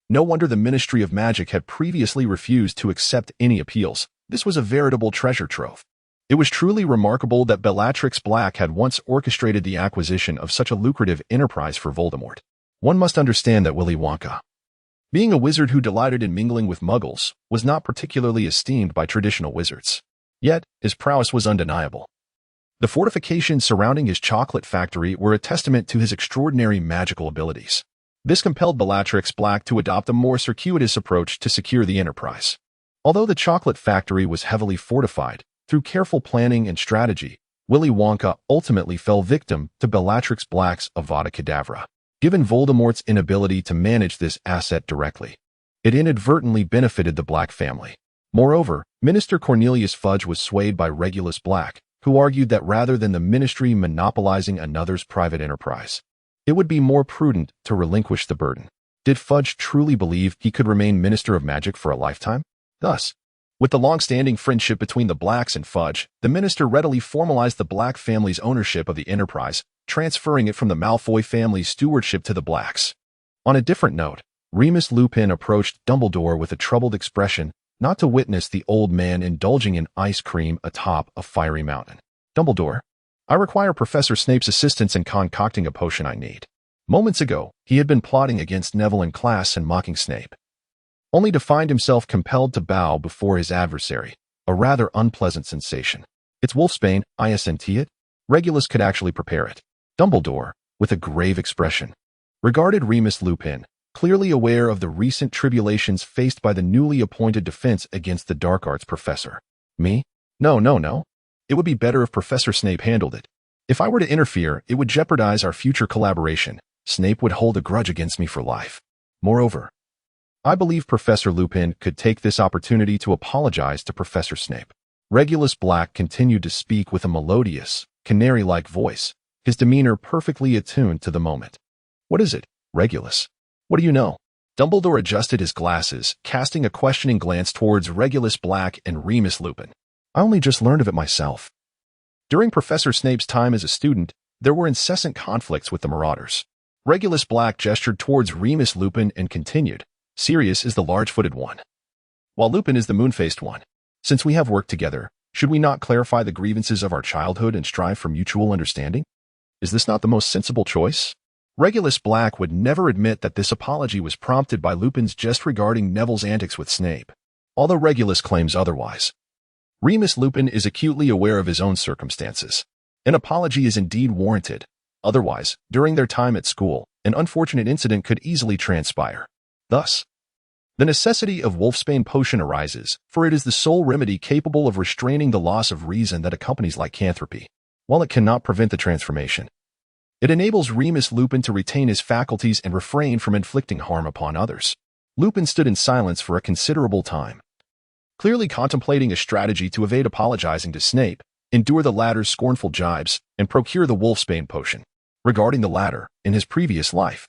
No wonder the Ministry of Magic had previously refused to accept any appeals. This was a veritable treasure trove. It was truly remarkable that Bellatrix Black had once orchestrated the acquisition of such a lucrative enterprise for Voldemort. One must understand that Willy Wonka, being a wizard who delighted in mingling with muggles, was not particularly esteemed by traditional wizards. Yet, his prowess was undeniable. The fortifications surrounding his chocolate factory were a testament to his extraordinary magical abilities. This compelled Bellatrix Black to adopt a more circuitous approach to secure the enterprise. Although the chocolate factory was heavily fortified, through careful planning and strategy, Willy Wonka ultimately fell victim to Bellatrix Black's Avada Kedavra. Given Voldemort's inability to manage this asset directly, it inadvertently benefited the Black family. Moreover, Minister Cornelius Fudge was swayed by Regulus Black, who argued that rather than the ministry monopolizing another's private enterprise, it would be more prudent to relinquish the burden. Did Fudge truly believe he could remain Minister of Magic for a lifetime? Thus, with the long-standing friendship between the Blacks and Fudge, the minister readily formalized the Black family's ownership of the enterprise, transferring it from the Malfoy family's stewardship to the Blacks. On a different note, Remus Lupin approached Dumbledore with a troubled expression, not to witness the old man indulging in ice cream atop a fiery mountain. Dumbledore, I require Professor Snape's assistance in concocting a potion I need. Moments ago, he had been plotting against Neville in class and mocking Snape, only to find himself compelled to bow before his adversary, a rather unpleasant sensation. It's wolfsbane, isn't it? Regulus could actually prepare it. Dumbledore, with a grave expression, regarded Remus Lupin, clearly aware of the recent tribulations faced by the newly appointed Defense Against the Dark Arts professor. Me? No. It would be better if Professor Snape handled it. If I were to interfere, it would jeopardize our future collaboration. Snape would hold a grudge against me for life. Moreover, I believe Professor Lupin could take this opportunity to apologize to Professor Snape. Regulus Black continued to speak with a melodious, canary-like voice, his demeanor perfectly attuned to the moment. What is it, Regulus? What do you know? Dumbledore adjusted his glasses, casting a questioning glance towards Regulus Black and Remus Lupin. I only just learned of it myself. During Professor Snape's time as a student, there were incessant conflicts with the Marauders. Regulus Black gestured towards Remus Lupin and continued, Sirius is the large-footed one, while Lupin is the moon-faced one. Since we have worked together, should we not clarify the grievances of our childhood and strive for mutual understanding? Is this not the most sensible choice? Regulus Black would never admit that this apology was prompted by Lupin's jest regarding Neville's antics with Snape, although Regulus claims otherwise. Remus Lupin is acutely aware of his own circumstances. An apology is indeed warranted. Otherwise, during their time at school, an unfortunate incident could easily transpire. Thus, the necessity of wolfsbane potion arises, for it is the sole remedy capable of restraining the loss of reason that accompanies lycanthropy. While it cannot prevent the transformation, it enables Remus Lupin to retain his faculties and refrain from inflicting harm upon others. Lupin stood in silence for a considerable time, clearly contemplating a strategy to evade apologizing to Snape, endure the latter's scornful jibes, and procure the wolfsbane potion. Regarding the latter, in his previous life,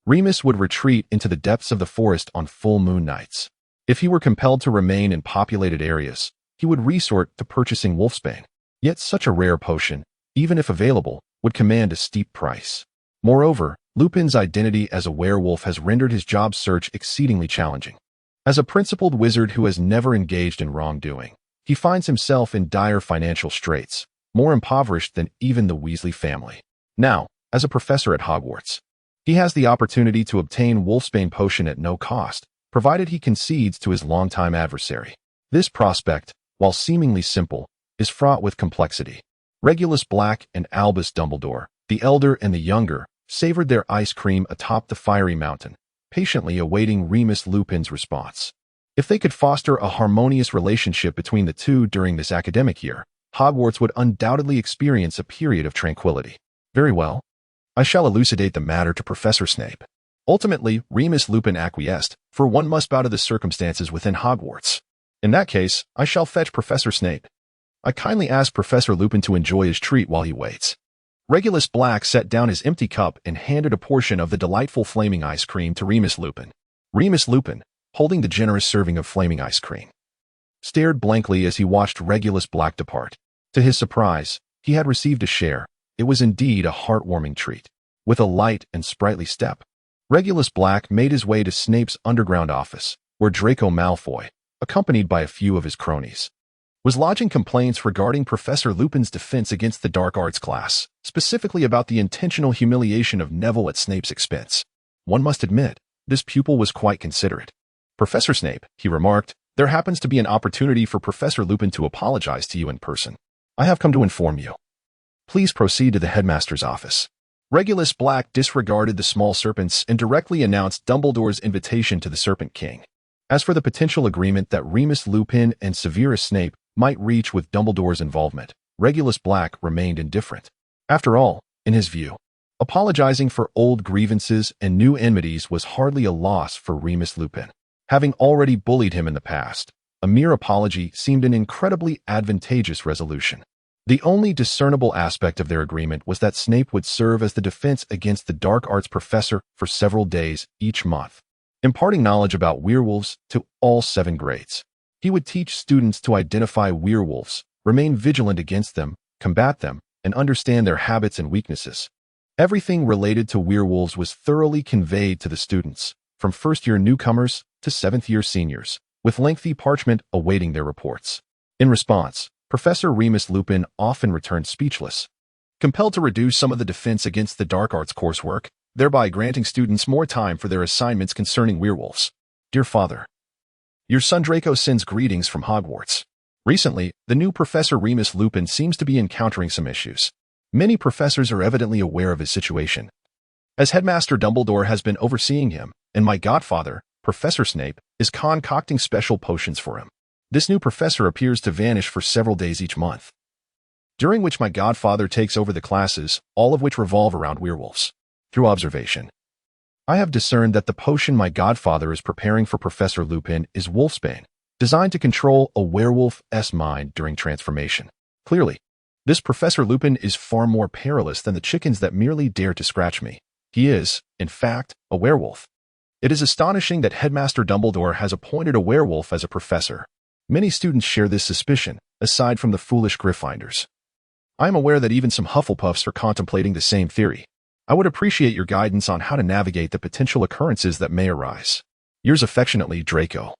Remus would retreat into the depths of the forest on full moon nights. If he were compelled to remain in populated areas, he would resort to purchasing wolfsbane. Yet such a rare potion, even if available, would command a steep price. Moreover, Lupin's identity as a werewolf has rendered his job search exceedingly challenging. As a principled wizard who has never engaged in wrongdoing, he finds himself in dire financial straits, more impoverished than even the Weasley family. Now, as a professor at Hogwarts, he has the opportunity to obtain wolfsbane potion at no cost, provided he concedes to his longtime adversary. This prospect, while seemingly simple, is fraught with complexity. Regulus Black and Albus Dumbledore, the elder and the younger, savored their ice cream atop the fiery mountain, patiently awaiting Remus Lupin's response. If they could foster a harmonious relationship between the two during this academic year, Hogwarts would undoubtedly experience a period of tranquility. Very well. I shall elucidate the matter to Professor Snape. Ultimately, Remus Lupin acquiesced, for one must bow to the circumstances within Hogwarts. In that case, I shall fetch Professor Snape. I kindly ask Professor Lupin to enjoy his treat while he waits. Regulus Black set down his empty cup and handed a portion of the delightful flaming ice cream to Remus Lupin. Remus Lupin, holding the generous serving of flaming ice cream, stared blankly as he watched Regulus Black depart. To his surprise, he had received a share. It was indeed a heartwarming treat. With a light and sprightly step, Regulus Black made his way to Snape's underground office, where Draco Malfoy, accompanied by a few of his cronies, was lodging complaints regarding Professor Lupin's defense against the dark arts class, specifically about the intentional humiliation of Neville at Snape's expense. One must admit, this pupil was quite considerate. "Professor Snape," he remarked, "there happens to be an opportunity for Professor Lupin to apologize to you in person. I have come to inform you. Please proceed to the headmaster's office." Regulus Black disregarded the small serpents and directly announced Dumbledore's invitation to the Serpent King. As for the potential agreement that Remus Lupin and Severus Snape might reach with Dumbledore's involvement, Regulus Black remained indifferent. After all, in his view, apologizing for old grievances and new enmities was hardly a loss for Remus Lupin. Having already bullied him in the past, a mere apology seemed an incredibly advantageous resolution. The only discernible aspect of their agreement was that Snape would serve as the defense against the dark arts professor for several days each month, imparting knowledge about werewolves to all 7 grades. He would teach students to identify werewolves, remain vigilant against them, combat them, and understand their habits and weaknesses. Everything related to werewolves was thoroughly conveyed to the students, from first-year newcomers to 7th-year seniors, with lengthy parchment awaiting their reports. In response, Professor Remus Lupin often returned speechless, compelled to reduce some of the defense against the dark arts coursework, thereby granting students more time for their assignments concerning werewolves. "Dear Father, your son Draco sends greetings from Hogwarts. Recently, the new Professor Remus Lupin seems to be encountering some issues. Many professors are evidently aware of his situation, as Headmaster Dumbledore has been overseeing him, and my godfather, Professor Snape, is concocting special potions for him. This new professor appears to vanish for several days each month, during which my godfather takes over the classes, all of which revolve around werewolves. Through observation, I have discerned that the potion my godfather is preparing for Professor Lupin is Wolfsbane, designed to control a werewolf's mind during transformation. Clearly, this Professor Lupin is far more perilous than the chickens that merely dare to scratch me. He is, in fact, a werewolf. It is astonishing that Headmaster Dumbledore has appointed a werewolf as a professor. Many students share this suspicion, aside from the foolish Gryffindors. I am aware that even some Hufflepuffs are contemplating the same theory. I would appreciate your guidance on how to navigate the potential occurrences that may arise. Yours affectionately, Draco,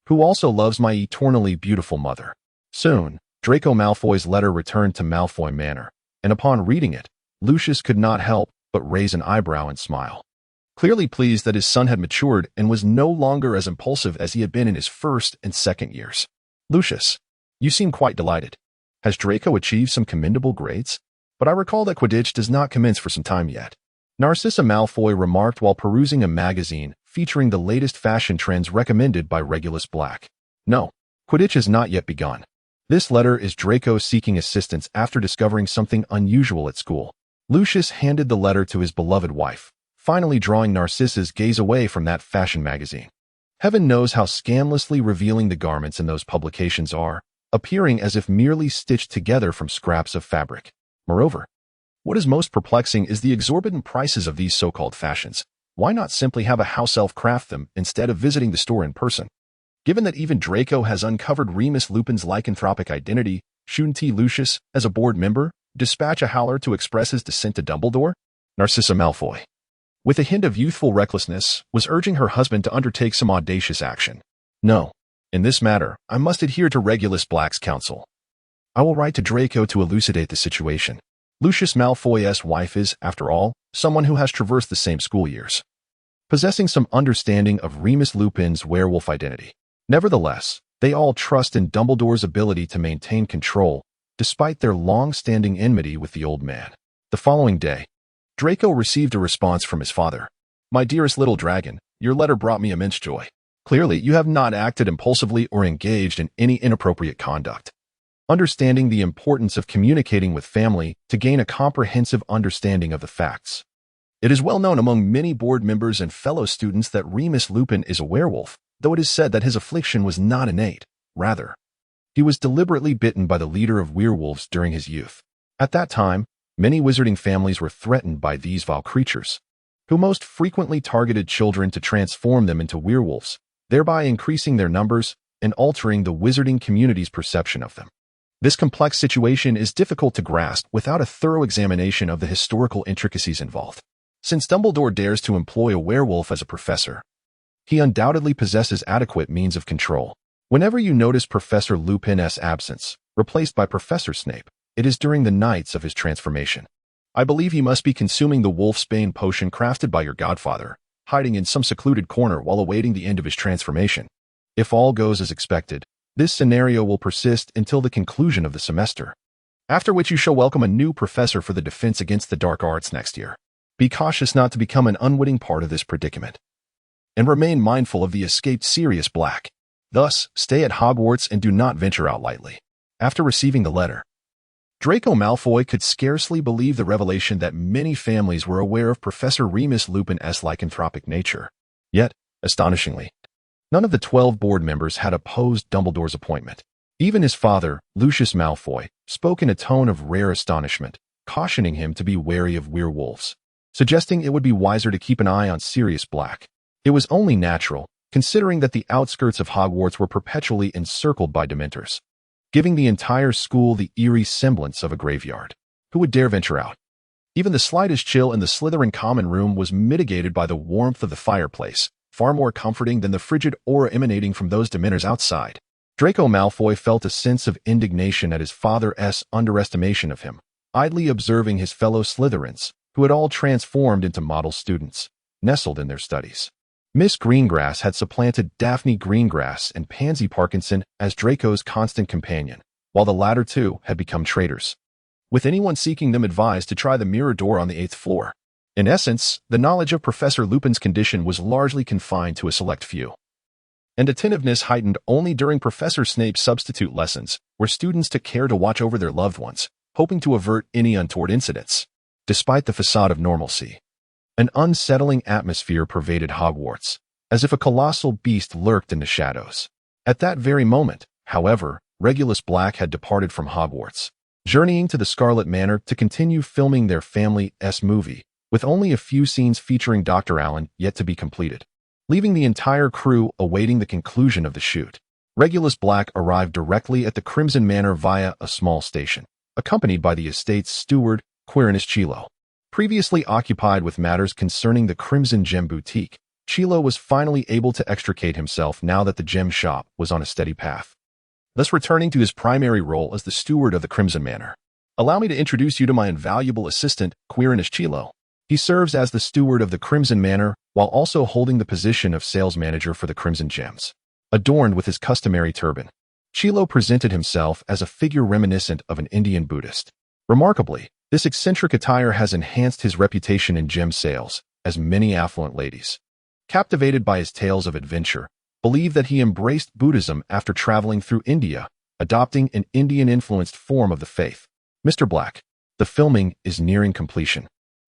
who also loves my eternally beautiful mother." Soon, Draco Malfoy's letter returned to Malfoy Manor, and upon reading it, Lucius could not help but raise an eyebrow and smile, clearly pleased that his son had matured and was no longer as impulsive as he had been in his first and second years. "Lucius, you seem quite delighted. Has Draco achieved some commendable grades? But I recall that Quidditch does not commence for some time yet," Narcissa Malfoy remarked while perusing a magazine featuring the latest fashion trends recommended by Regulus Black. "No, Quidditch has not yet begun. This letter is Draco seeking assistance after discovering something unusual at school." Lucius handed the letter to his beloved wife, finally drawing Narcissa's gaze away from that fashion magazine. Heaven knows how scandalously revealing the garments in those publications are, appearing as if merely stitched together from scraps of fabric. Moreover, what is most perplexing is the exorbitant prices of these so-called fashions. Why not simply have a house elf craft them instead of visiting the store in person? Given that even Draco has uncovered Remus Lupin's lycanthropic identity, shouldn't he, Lucius, as a board member, dispatch a howler to express his dissent to Dumbledore? Narcissa Malfoy, with a hint of youthful recklessness, was urging her husband to undertake some audacious action. "No, in this matter, I must adhere to Regulus Black's counsel. I will write to Draco to elucidate the situation. Lucius Malfoy's wife is, after all, someone who has traversed the same school years, possessing some understanding of Remus Lupin's werewolf identity. Nevertheless, they all trust in Dumbledore's ability to maintain control, despite their long-standing enmity with the old man." The following day, Draco received a response from his father. "My dearest little dragon, your letter brought me immense joy. Clearly, you have not acted impulsively or engaged in any inappropriate conduct. Understanding the importance of communicating with family to gain a comprehensive understanding of the facts. It is well known among many board members and fellow students that Remus Lupin is a werewolf, though it is said that his affliction was not innate. Rather, he was deliberately bitten by the leader of werewolves during his youth. At that time, Many wizarding families were threatened by these vile creatures, who most frequently targeted children to transform them into werewolves, thereby increasing their numbers and altering the wizarding community's perception of them. This complex situation is difficult to grasp without a thorough examination of the historical intricacies involved. Since Dumbledore dares to employ a werewolf as a professor, he undoubtedly possesses adequate means of control. Whenever you notice Professor Lupin's absence, replaced by Professor Snape, it is during the nights of his transformation. I believe he must be consuming the Wolfsbane potion crafted by your godfather, hiding in some secluded corner while awaiting the end of his transformation. If all goes as expected, this scenario will persist until the conclusion of the semester, after which you shall welcome a new professor for the defense against the dark arts next year. Be cautious not to become an unwitting part of this predicament, and remain mindful of the escaped Sirius Black. Thus, stay at Hogwarts and do not venture out lightly. After receiving the letter, Draco Malfoy could scarcely believe the revelation that many families were aware of Professor Remus Lupin's lycanthropic nature. Yet, astonishingly, none of the 12 board members had opposed Dumbledore's appointment. Even his father, Lucius Malfoy, spoke in a tone of rare astonishment, cautioning him to be wary of werewolves, suggesting it would be wiser to keep an eye on Sirius Black. It was only natural, considering that the outskirts of Hogwarts were perpetually encircled by Dementors, giving the entire school the eerie semblance of a graveyard. Who would dare venture out? Even the slightest chill in the Slytherin common room was mitigated by the warmth of the fireplace, far more comforting than the frigid aura emanating from those Dementors outside. Draco Malfoy felt a sense of indignation at his father's underestimation of him, idly observing his fellow Slytherins, who had all transformed into model students, nestled in their studies. Miss Greengrass had supplanted Daphne Greengrass and Pansy Parkinson as Draco's constant companion, while the latter two had become traitors, with anyone seeking them advised to try the mirror door on the 8th floor. In essence, the knowledge of Professor Lupin's condition was largely confined to a select few, and attentiveness heightened only during Professor Snape's substitute lessons, where students took care to watch over their loved ones, hoping to avert any untoward incidents. Despite the facade of normalcy, an unsettling atmosphere pervaded Hogwarts, as if a colossal beast lurked in the shadows. At that very moment, however, Regulus Black had departed from Hogwarts, journeying to the Scarlet Manor to continue filming their family's movie, with only a few scenes featuring Dr. Allen yet to be completed, leaving the entire crew awaiting the conclusion of the shoot. Regulus Black arrived directly at the Crimson Manor via a small station, accompanied by the estate's steward, Quirinus Chilo. Previously occupied with matters concerning the Crimson Gem Boutique, Chilo was finally able to extricate himself now that the gem shop was on a steady path, thus returning to his primary role as the steward of the Crimson Manor. Allow me to introduce you to my invaluable assistant, Quirinus Chilo. He serves as the steward of the Crimson Manor while also holding the position of sales manager for the Crimson Gems. Adorned with his customary turban, Chilo presented himself as a figure reminiscent of an Indian Buddhist. Remarkably, this eccentric attire has enhanced his reputation in gem sales, as many affluent ladies, captivated by his tales of adventure, believe that he embraced Buddhism after traveling through India, adopting an Indian-influenced form of the faith. Mr. Black, the filming is nearing completion.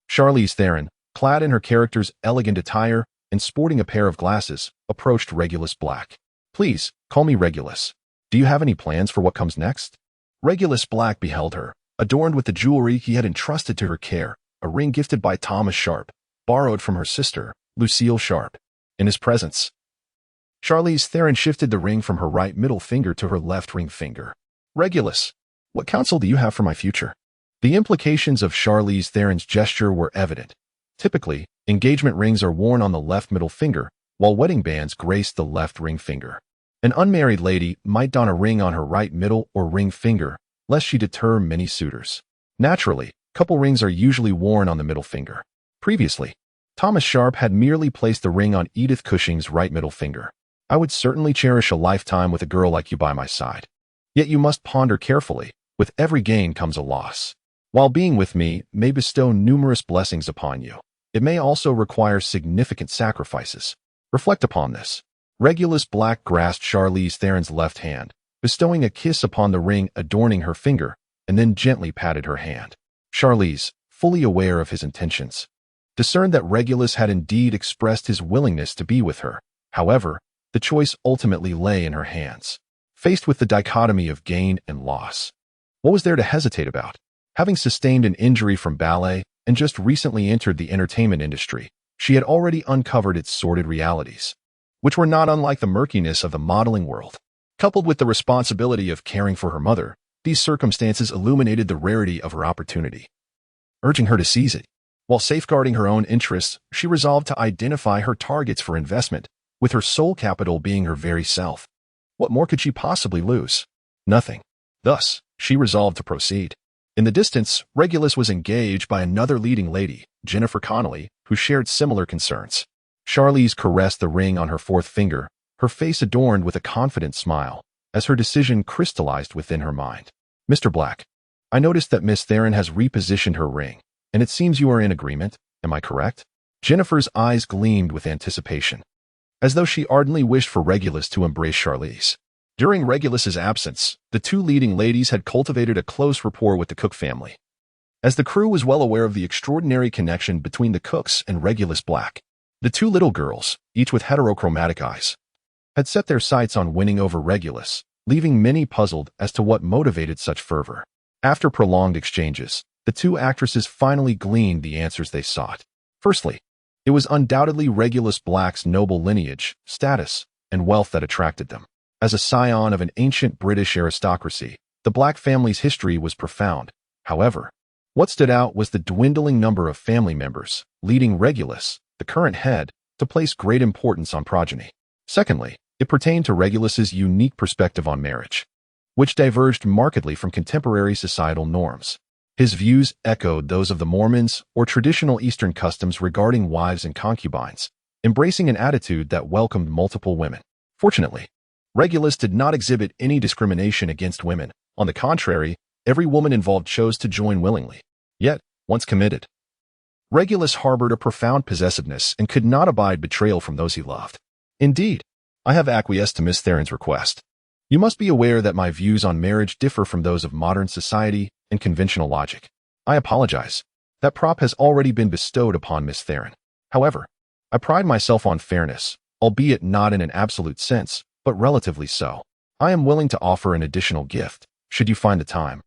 Charlize Theron, clad in her character's elegant attire and sporting a pair of glasses, approached Regulus Black. Please, call me Regulus. Do you have any plans for what comes next? Regulus Black beheld her, adorned with the jewelry he had entrusted to her care, a ring gifted by Thomas Sharp, borrowed from her sister, Lucille Sharp. In his presence, Charlize Theron shifted the ring from her right middle finger to her left ring finger. Regulus, what counsel do you have for my future? The implications of Charlize Theron's gesture were evident. Typically, engagement rings are worn on the left middle finger, while wedding bands grace the left ring finger. An unmarried lady might don a ring on her right middle or ring finger, lest she deter many suitors. Naturally, couple rings are usually worn on the middle finger. Previously, Thomas Sharp had merely placed the ring on Edith Cushing's right middle finger. I would certainly cherish a lifetime with a girl like you by my side. Yet you must ponder carefully. With every gain comes a loss. While being with me may bestow numerous blessings upon you, it may also require significant sacrifices. Reflect upon this. Regulus Black grasped Charlize Theron's left hand, bestowing a kiss upon the ring adorning her finger, and then gently patted her hand. Charlize, fully aware of his intentions, discerned that Regulus had indeed expressed his willingness to be with her. However, the choice ultimately lay in her hands. Faced with the dichotomy of gain and loss, what was there to hesitate about? Having sustained an injury from ballet and just recently entered the entertainment industry, she had already uncovered its sordid realities, which were not unlike the murkiness of the modeling world. Coupled with the responsibility of caring for her mother, these circumstances illuminated the rarity of her opportunity, urging her to seize it. While safeguarding her own interests, she resolved to identify her targets for investment, with her sole capital being her very self. What more could she possibly lose? Nothing. Thus, she resolved to proceed. In the distance, Regulus was engaged by another leading lady, Jennifer Connolly, who shared similar concerns. Charlize caressed the ring on her fourth finger, her face adorned with a confident smile, as her decision crystallized within her mind. Mr. Black, I noticed that Miss Theron has repositioned her ring, and it seems you are in agreement, am I correct? Jennifer's eyes gleamed with anticipation, as though she ardently wished for Regulus to embrace Charlize. During Regulus's absence, the two leading ladies had cultivated a close rapport with the Cook family. As the crew was well aware of the extraordinary connection between the Cooks and Regulus Black, the two little girls, each with heterochromatic eyes, had set their sights on winning over Regulus, leaving many puzzled as to what motivated such fervor. After prolonged exchanges, the two actresses finally gleaned the answers they sought. Firstly, it was undoubtedly Regulus Black's noble lineage, status, and wealth that attracted them. As a scion of an ancient British aristocracy, the Black family's history was profound. However, what stood out was the dwindling number of family members, leading Regulus, the current head, to place great importance on progeny. Secondly, it pertained to Regulus's unique perspective on marriage, which diverged markedly from contemporary societal norms. His views echoed those of the Mormons or traditional Eastern customs regarding wives and concubines, embracing an attitude that welcomed multiple women. Fortunately, Regulus did not exhibit any discrimination against women. On the contrary, every woman involved chose to join willingly. Yet, once committed, Regulus harbored a profound possessiveness and could not abide betrayal from those he loved. Indeed, I have acquiesced to Miss Theron's request. You must be aware that my views on marriage differ from those of modern society and conventional logic. I apologize. That prop has already been bestowed upon Miss Theron. However, I pride myself on fairness, albeit not in an absolute sense, but relatively so. I am willing to offer an additional gift, should you find the time.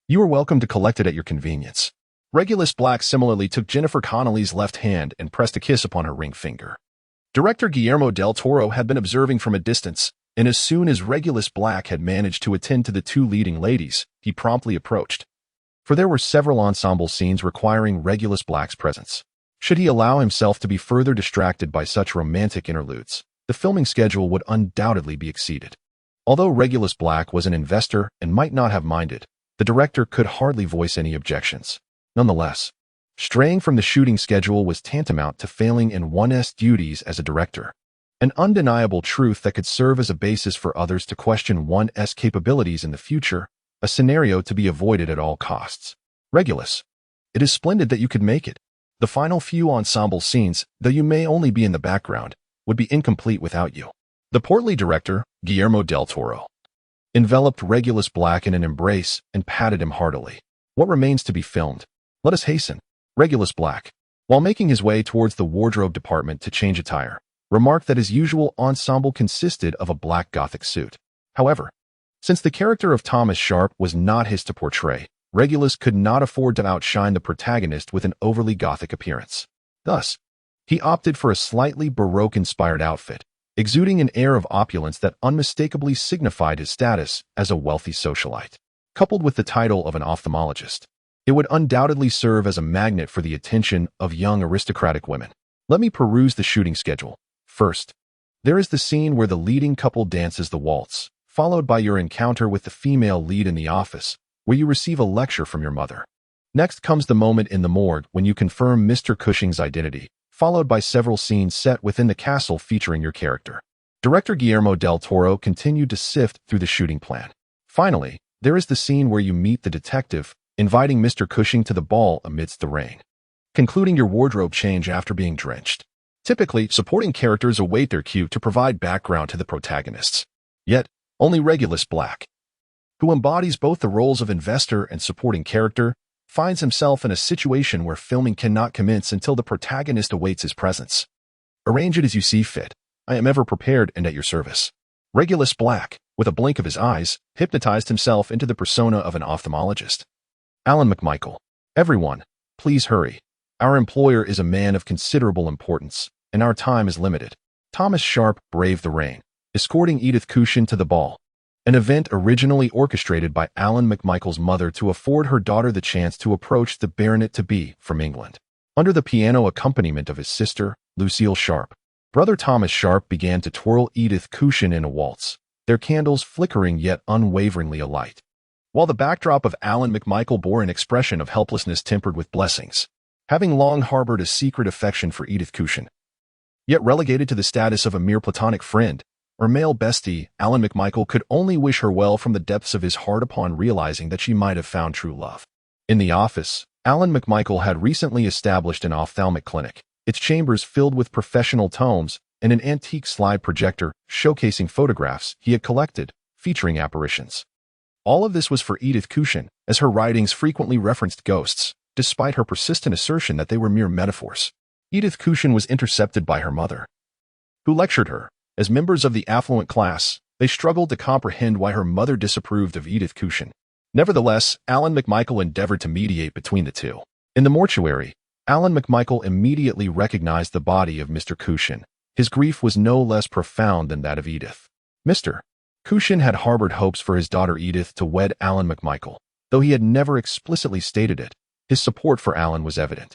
You are welcome to collect it at your convenience. Regulus Black similarly took Jennifer Connolly's left hand and pressed a kiss upon her ring finger. Director Guillermo del Toro had been observing from a distance, and as soon as Regulus Black had managed to attend to the two leading ladies, he promptly approached. For there were several ensemble scenes requiring Regulus Black's presence. Should he allow himself to be further distracted by such romantic interludes, the filming schedule would undoubtedly be exceeded. Although Regulus Black was an investor and might not have minded, the director could hardly voice any objections. Nonetheless, straying from the shooting schedule was tantamount to failing in one's duties as a director, an undeniable truth that could serve as a basis for others to question one's capabilities in the future, a scenario to be avoided at all costs. Regulus, it is splendid that you could make it. The final few ensemble scenes, though you may only be in the background, would be incomplete without you. The portly director, Guillermo del Toro, enveloped Regulus Black in an embrace and patted him heartily. What remains to be filmed? Let us hasten. Regulus Black, while making his way towards the wardrobe department to change attire, remarked that his usual ensemble consisted of a black Gothic suit. However, since the character of Thomas Sharp was not his to portray, Regulus could not afford to outshine the protagonist with an overly Gothic appearance. Thus, he opted for a slightly Baroque-inspired outfit, exuding an air of opulence that unmistakably signified his status as a wealthy socialite. Coupled with the title of an ophthalmologist, it would undoubtedly serve as a magnet for the attention of young aristocratic women. Let me peruse the shooting schedule. First, there is the scene where the leading couple dances the waltz, followed by your encounter with the female lead in the office, where you receive a lecture from your mother. Next comes the moment in the morgue when you confirm Mr. Cushing's identity, followed by several scenes set within the castle featuring your character. Director Guillermo del Toro continued to sift through the shooting plan. Finally, there is the scene where you meet the detective, inviting Mr. Cushing to the ball amidst the rain, concluding your wardrobe change after being drenched. Typically, supporting characters await their cue to provide background to the protagonists. Yet, only Regulus Black, who embodies both the roles of investor and supporting character, finds himself in a situation where filming cannot commence until the protagonist awaits his presence. Arrange it as you see fit. I am ever prepared and at your service. Regulus Black, with a blink of his eyes, hypnotized himself into the persona of an ophthalmologist. Alan McMichael. Everyone, please hurry. Our employer is a man of considerable importance, and our time is limited. Thomas Sharp braved the rain, escorting Edith Cushion to the ball, an event originally orchestrated by Alan McMichael's mother to afford her daughter the chance to approach the baronet-to-be from England. Under the piano accompaniment of his sister, Lucille Sharp, brother Thomas Sharp began to twirl Edith Cushion in a waltz, their candles flickering yet unwaveringly alight, while the backdrop of Alan McMichael bore an expression of helplessness tempered with blessings. Having long harbored a secret affection for Edith Cushion, yet relegated to the status of a mere platonic friend or male bestie, Alan McMichael could only wish her well from the depths of his heart upon realizing that she might have found true love. In the office, Alan McMichael had recently established an ophthalmic clinic, its chambers filled with professional tomes and an antique slide projector showcasing photographs he had collected, featuring apparitions. All of this was for Edith Cushion, as her writings frequently referenced ghosts, despite her persistent assertion that they were mere metaphors. Edith Cushion was intercepted by her mother, who lectured her. As members of the affluent class, they struggled to comprehend why her mother disapproved of Edith Cushion. Nevertheless, Alan McMichael endeavored to mediate between the two. In the mortuary, Alan McMichael immediately recognized the body of Mr. Cushion. His grief was no less profound than that of Edith. Mr. Cushion had harbored hopes for his daughter Edith to wed Alan McMichael, though he had never explicitly stated it. His support for Alan was evident.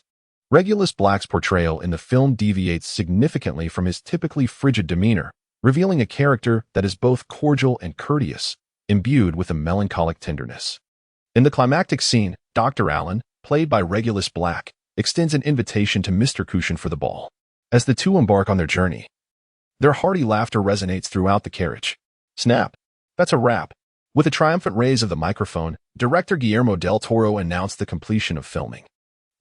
Regulus Black's portrayal in the film deviates significantly from his typically frigid demeanor, revealing a character that is both cordial and courteous, imbued with a melancholic tenderness. In the climactic scene, Dr. Allen, played by Regulus Black, extends an invitation to Mr. Cushion for the ball. As the two embark on their journey, their hearty laughter resonates throughout the carriage. Snap! That's a wrap. With a triumphant raise of the microphone, director Guillermo del Toro announced the completion of filming.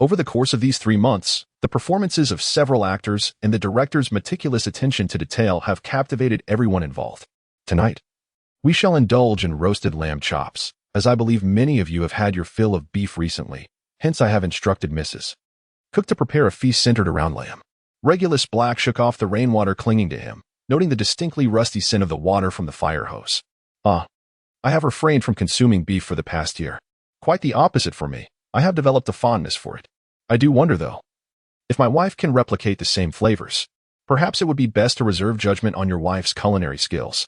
Over the course of these 3 months, the performances of several actors and the director's meticulous attention to detail have captivated everyone involved. Tonight, we shall indulge in roasted lamb chops, as I believe many of you have had your fill of beef recently, hence I have instructed Mrs. Cook to prepare a feast centered around lamb. Regulus Black shook off the rainwater clinging to him, noting the distinctly rusty scent of the water from the fire hose. I have refrained from consuming beef for the past year. Quite the opposite for me. I have developed a fondness for it. I do wonder, though, if my wife can replicate the same flavors. Perhaps it would be best to reserve judgment on your wife's culinary skills.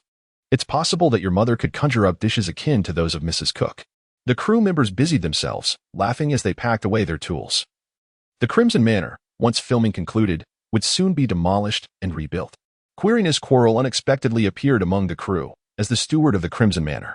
It's possible that your mother could conjure up dishes akin to those of Mrs. Cook. The crew members busied themselves, laughing as they packed away their tools. The Crimson Manor, once filming concluded, would soon be demolished and rebuilt. Quirinus Quarrel unexpectedly appeared among the crew as the steward of the Crimson Manor.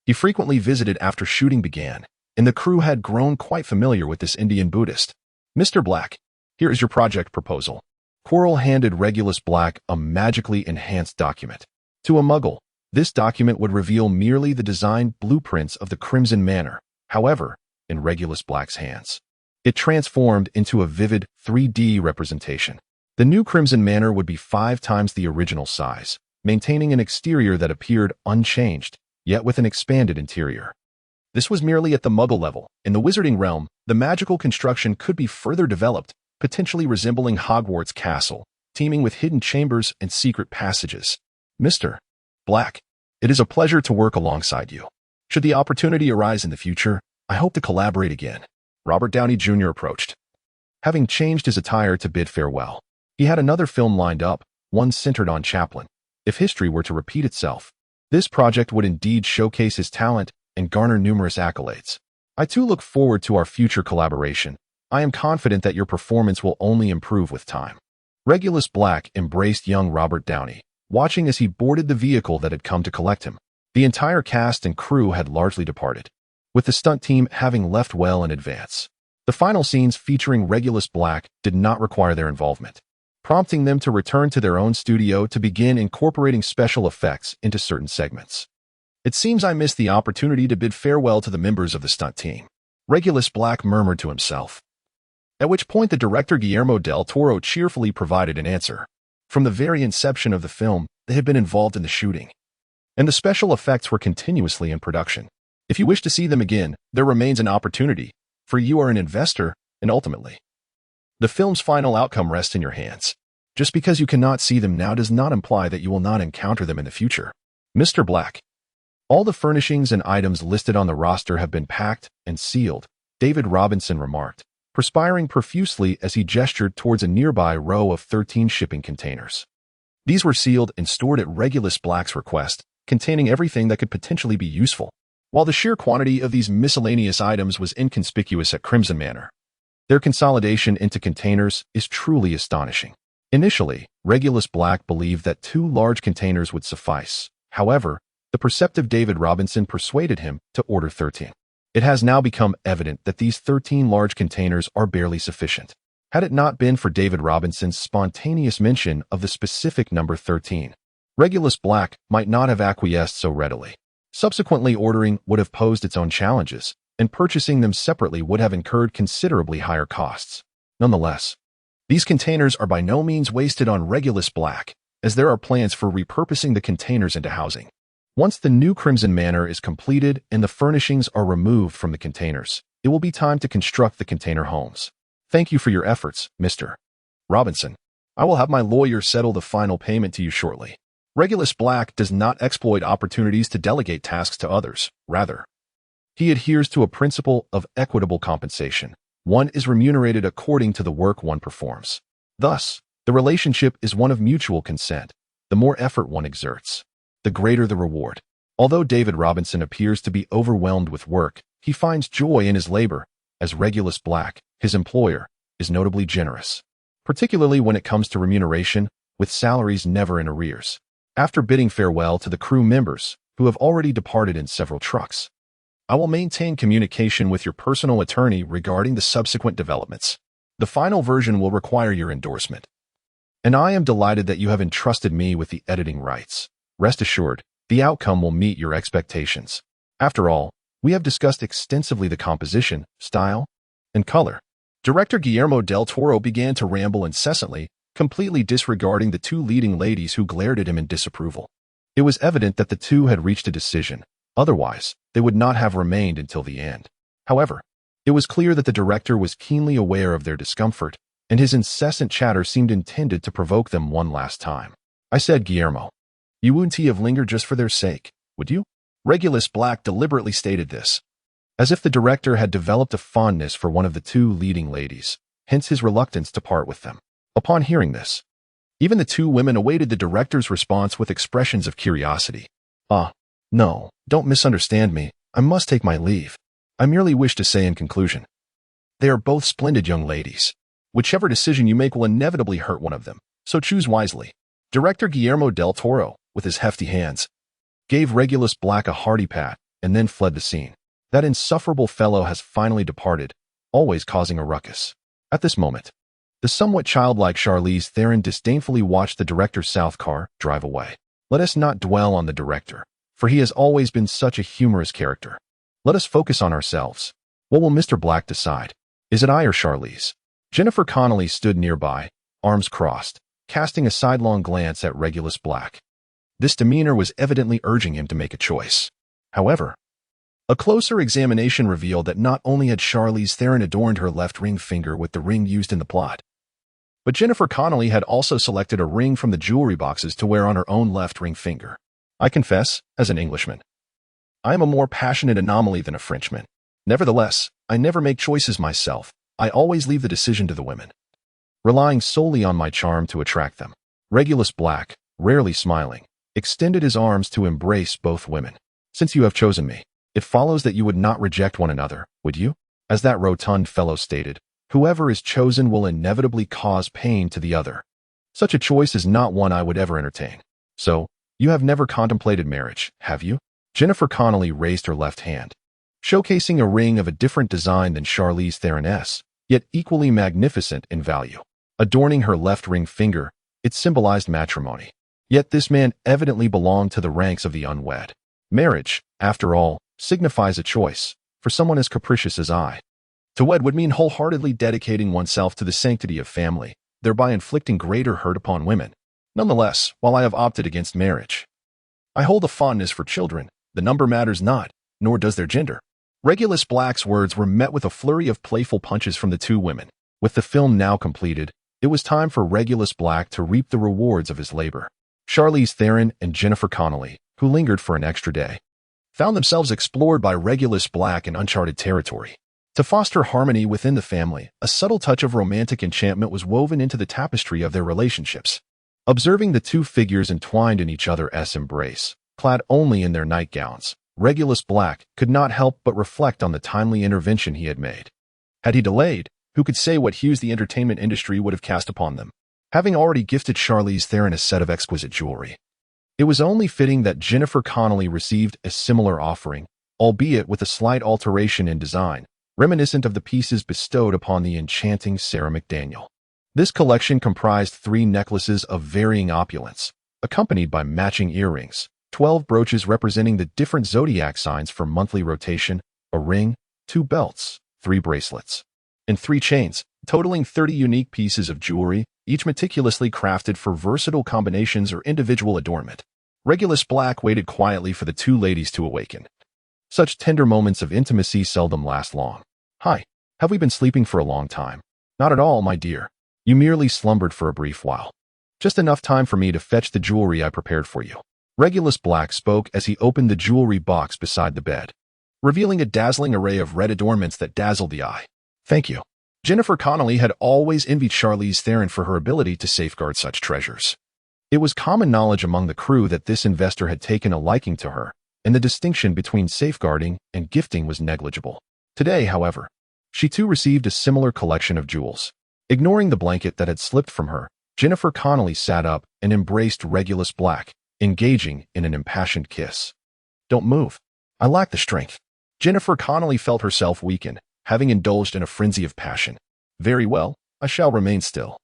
He frequently visited after shooting began, and the crew had grown quite familiar with this Indian Buddhist. Mr. Black, here is your project proposal. Quarrel handed Regulus Black a magically enhanced document. To a Muggle, this document would reveal merely the design blueprints of the Crimson Manor. However, in Regulus Black's hands, it transformed into a vivid 3D representation. The new Crimson Manor would be 5 times the original size, maintaining an exterior that appeared unchanged, yet with an expanded interior. This was merely at the Muggle level. In the Wizarding realm, the magical construction could be further developed, potentially resembling Hogwarts Castle, teeming with hidden chambers and secret passages. Mr. Black, it is a pleasure to work alongside you. Should the opportunity arise in the future, I hope to collaborate again. Robert Downey Jr. approached. Having changed his attire to bid farewell, he had another film lined up, one centered on Chaplin. If history were to repeat itself, this project would indeed showcase his talent and garner numerous accolades. I too look forward to our future collaboration. I am confident that your performance will only improve with time. Regulus Black embraced young Robert Downey, watching as he boarded the vehicle that had come to collect him. The entire cast and crew had largely departed, with the stunt team having left well in advance. The final scenes featuring Regulus Black did not require their involvement, prompting them to return to their own studio to begin incorporating special effects into certain segments. It seems I missed the opportunity to bid farewell to the members of the stunt team, Regulus Black murmured to himself. At which point the director Guillermo del Toro cheerfully provided an answer. From the very inception of the film, they had been involved in the shooting, and the special effects were continuously in production. If you wish to see them again, there remains an opportunity, for you are an investor, and ultimately, the film's final outcome rests in your hands. Just because you cannot see them now does not imply that you will not encounter them in the future. Mr. Black. All the furnishings and items listed on the roster have been packed and sealed, David Robinson remarked, perspiring profusely as he gestured towards a nearby row of 13 shipping containers. These were sealed and stored at Regulus Black's request, containing everything that could potentially be useful. While the sheer quantity of these miscellaneous items was inconspicuous at Crimson Manor, their consolidation into containers is truly astonishing. Initially, Regulus Black believed that 2 large containers would suffice. However, the perceptive David Robinson persuaded him to order 13. It has now become evident that these 13 large containers are barely sufficient. Had it not been for David Robinson's spontaneous mention of the specific number 13, Regulus Black might not have acquiesced so readily. Subsequently ordering would have posed its own challenges, and purchasing them separately would have incurred considerably higher costs. Nonetheless, these containers are by no means wasted on Regulus Black, as there are plans for repurposing the containers into housing. Once the new Crimson Manor is completed and the furnishings are removed from the containers, it will be time to construct the container homes. Thank you for your efforts, Mr. Robinson. I will have my lawyer settle the final payment to you shortly. Regulus Black does not exploit opportunities to delegate tasks to others. Rather, he adheres to a principle of equitable compensation. One is remunerated according to the work one performs. Thus, the relationship is one of mutual consent. The more effort one exerts, the greater the reward. Although David Robinson appears to be overwhelmed with work, he finds joy in his labor, as Regulus Black, his employer, is notably generous, particularly when it comes to remuneration, with salaries never in arrears. After bidding farewell to the crew members, who have already departed in several trucks, I will maintain communication with your personal attorney regarding the subsequent developments. The final version will require your endorsement, and I am delighted that you have entrusted me with the editing rights. Rest assured, the outcome will meet your expectations. After all, we have discussed extensively the composition, style, and color. Director Guillermo del Toro began to ramble incessantly, completely disregarding the 2 leading ladies who glared at him in disapproval. It was evident that the 2 had reached a decision. Otherwise, they would not have remained until the end. However, it was clear that the director was keenly aware of their discomfort, and his incessant chatter seemed intended to provoke them one last time. I said, Guillermo, you wouldn't have lingered just for their sake, would you? Regulus Black deliberately stated this, as if the director had developed a fondness for one of the 2 leading ladies, hence his reluctance to part with them. Upon hearing this, even the 2 women awaited the director's response with expressions of curiosity. No, don't misunderstand me. I must take my leave. I merely wish to say in conclusion, they are both splendid young ladies. Whichever decision you make will inevitably hurt one of them, so choose wisely. Director Guillermo del Toro, with his hefty hands, gave Regulus Black a hearty pat, and then fled the scene. That insufferable fellow has finally departed, always causing a ruckus. At this moment, the somewhat childlike Slytherin Theron disdainfully watched the director's south car drive away. Let us not dwell on the director, for he has always been such a humorous character. Let us focus on ourselves. What will Mr. Black decide? Is it I or Charlize? Jennifer Connelly stood nearby, arms crossed, casting a sidelong glance at Regulus Black. This demeanor was evidently urging him to make a choice. However, a closer examination revealed that not only had Charlize Theron adorned her left ring finger with the ring used in the plot, but Jennifer Connelly had also selected a ring from the jewelry boxes to wear on her own left ring finger. I confess, as an Englishman, I am a more passionate anomaly than a Frenchman. Nevertheless, I never make choices myself. I always leave the decision to the women, relying solely on my charm to attract them. Regulus Black, rarely smiling, extended his arms to embrace both women. Since you have chosen me, it follows that you would not reject one another, would you? As that rotund fellow stated, whoever is chosen will inevitably cause pain to the other. Such a choice is not one I would ever entertain. So, you have never contemplated marriage, have you? Jennifer Connelly raised her left hand, showcasing a ring of a different design than Charlize Theron's, yet equally magnificent in value. Adorning her left ring finger, it symbolized matrimony. Yet this man evidently belonged to the ranks of the unwed. Marriage, after all, signifies a choice, for someone as capricious as I. To wed would mean wholeheartedly dedicating oneself to the sanctity of family, thereby inflicting greater hurt upon women. Nonetheless, while I have opted against marriage, I hold a fondness for children. The number matters not, nor does their gender. Regulus Black's words were met with a flurry of playful punches from the two women. With the film now completed, it was time for Regulus Black to reap the rewards of his labor. Charlize Theron and Jennifer Connelly, who lingered for an extra day, found themselves explored by Regulus Black in uncharted territory. To foster harmony within the family, a subtle touch of romantic enchantment was woven into the tapestry of their relationships. Observing the two figures entwined in each other's embrace, clad only in their nightgowns, Regulus Black could not help but reflect on the timely intervention he had made. Had he delayed, who could say what hues the entertainment industry would have cast upon them? Having already gifted Slytherin a set of exquisite jewelry, it was only fitting that Jennifer Connelly received a similar offering, albeit with a slight alteration in design, reminiscent of the pieces bestowed upon the enchanting Sarah McDaniel. This collection comprised 3 necklaces of varying opulence, accompanied by matching earrings, 12 brooches representing the different zodiac signs for monthly rotation, a ring, 2 belts, 3 bracelets, and 3 chains, totaling 30 unique pieces of jewelry, each meticulously crafted for versatile combinations or individual adornment. Regulus Black waited quietly for the 2 ladies to awaken. Such tender moments of intimacy seldom last long. "Hi, have we been sleeping for a long time?" "Not at all, my dear. You merely slumbered for a brief while. Just enough time for me to fetch the jewelry I prepared for you." Regulus Black spoke as he opened the jewelry box beside the bed, revealing a dazzling array of red adornments that dazzled the eye. "Thank you." Jennifer Connelly had always envied Slytherin for her ability to safeguard such treasures. It was common knowledge among the crew that this investor had taken a liking to her, and the distinction between safeguarding and gifting was negligible. Today, however, she too received a similar collection of jewels. Ignoring the blanket that had slipped from her, Jennifer Connelly sat up and embraced Regulus Black, engaging in an impassioned kiss. "Don't move. I lack the strength." Jennifer Connelly felt herself weaken, having indulged in a frenzy of passion. "Very well, I shall remain still.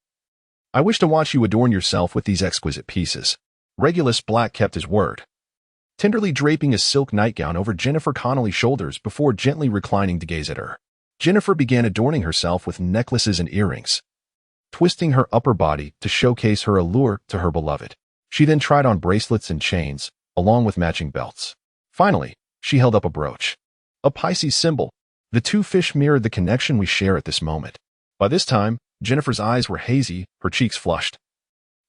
I wish to watch you adorn yourself with these exquisite pieces." Regulus Black kept his word, tenderly draping a silk nightgown over Jennifer Connelly's shoulders before gently reclining to gaze at her. Jennifer began adorning herself with necklaces and earrings, twisting her upper body to showcase her allure to her beloved. She then tried on bracelets and chains, along with matching belts. Finally, she held up a brooch, a Pisces symbol. The 2 fish mirrored the connection we share at this moment. By this time, Jennifer's eyes were hazy, her cheeks flushed,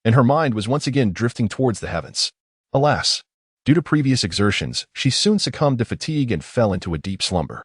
and her mind was once again drifting towards the heavens. Alas, due to previous exertions, she soon succumbed to fatigue and fell into a deep slumber.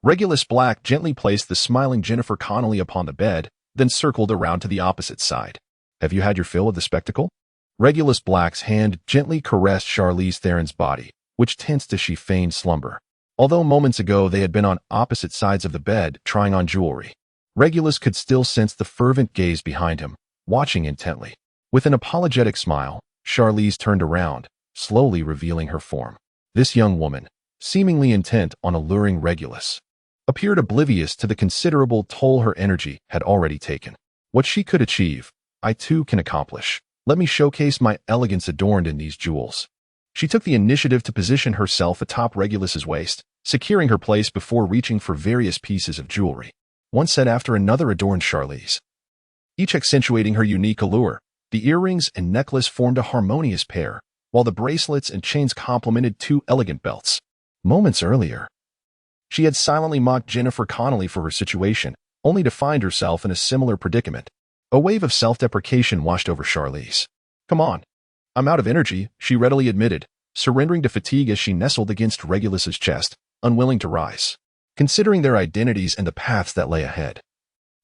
Regulus Black gently placed the smiling Jennifer Connelly upon the bed, then circled around to the opposite side. "Have you had your fill of the spectacle?" Regulus Black's hand gently caressed Slytherin's body, which tensed as she feigned slumber. Although moments ago they had been on opposite sides of the bed trying on jewelry, Regulus could still sense the fervent gaze behind him, watching intently. With an apologetic smile, Slytherin turned around, slowly revealing her form. This young woman, seemingly intent on alluring Regulus, appeared oblivious to the considerable toll her energy had already taken. "What she could achieve, I too can accomplish. Let me showcase my elegance adorned in these jewels." She took the initiative to position herself atop Regulus's waist, securing her place before reaching for various pieces of jewelry. One set after another adorned Slytherin, each accentuating her unique allure. The earrings and necklace formed a harmonious pair, while the bracelets and chains complemented 2 elegant belts. Moments earlier, she had silently mocked Jennifer Connelly for her situation, only to find herself in a similar predicament. A wave of self-deprecation washed over Slytherin. "Come on. I'm out of energy," she readily admitted, surrendering to fatigue as she nestled against Regulus's chest, unwilling to rise. Considering their identities and the paths that lay ahead,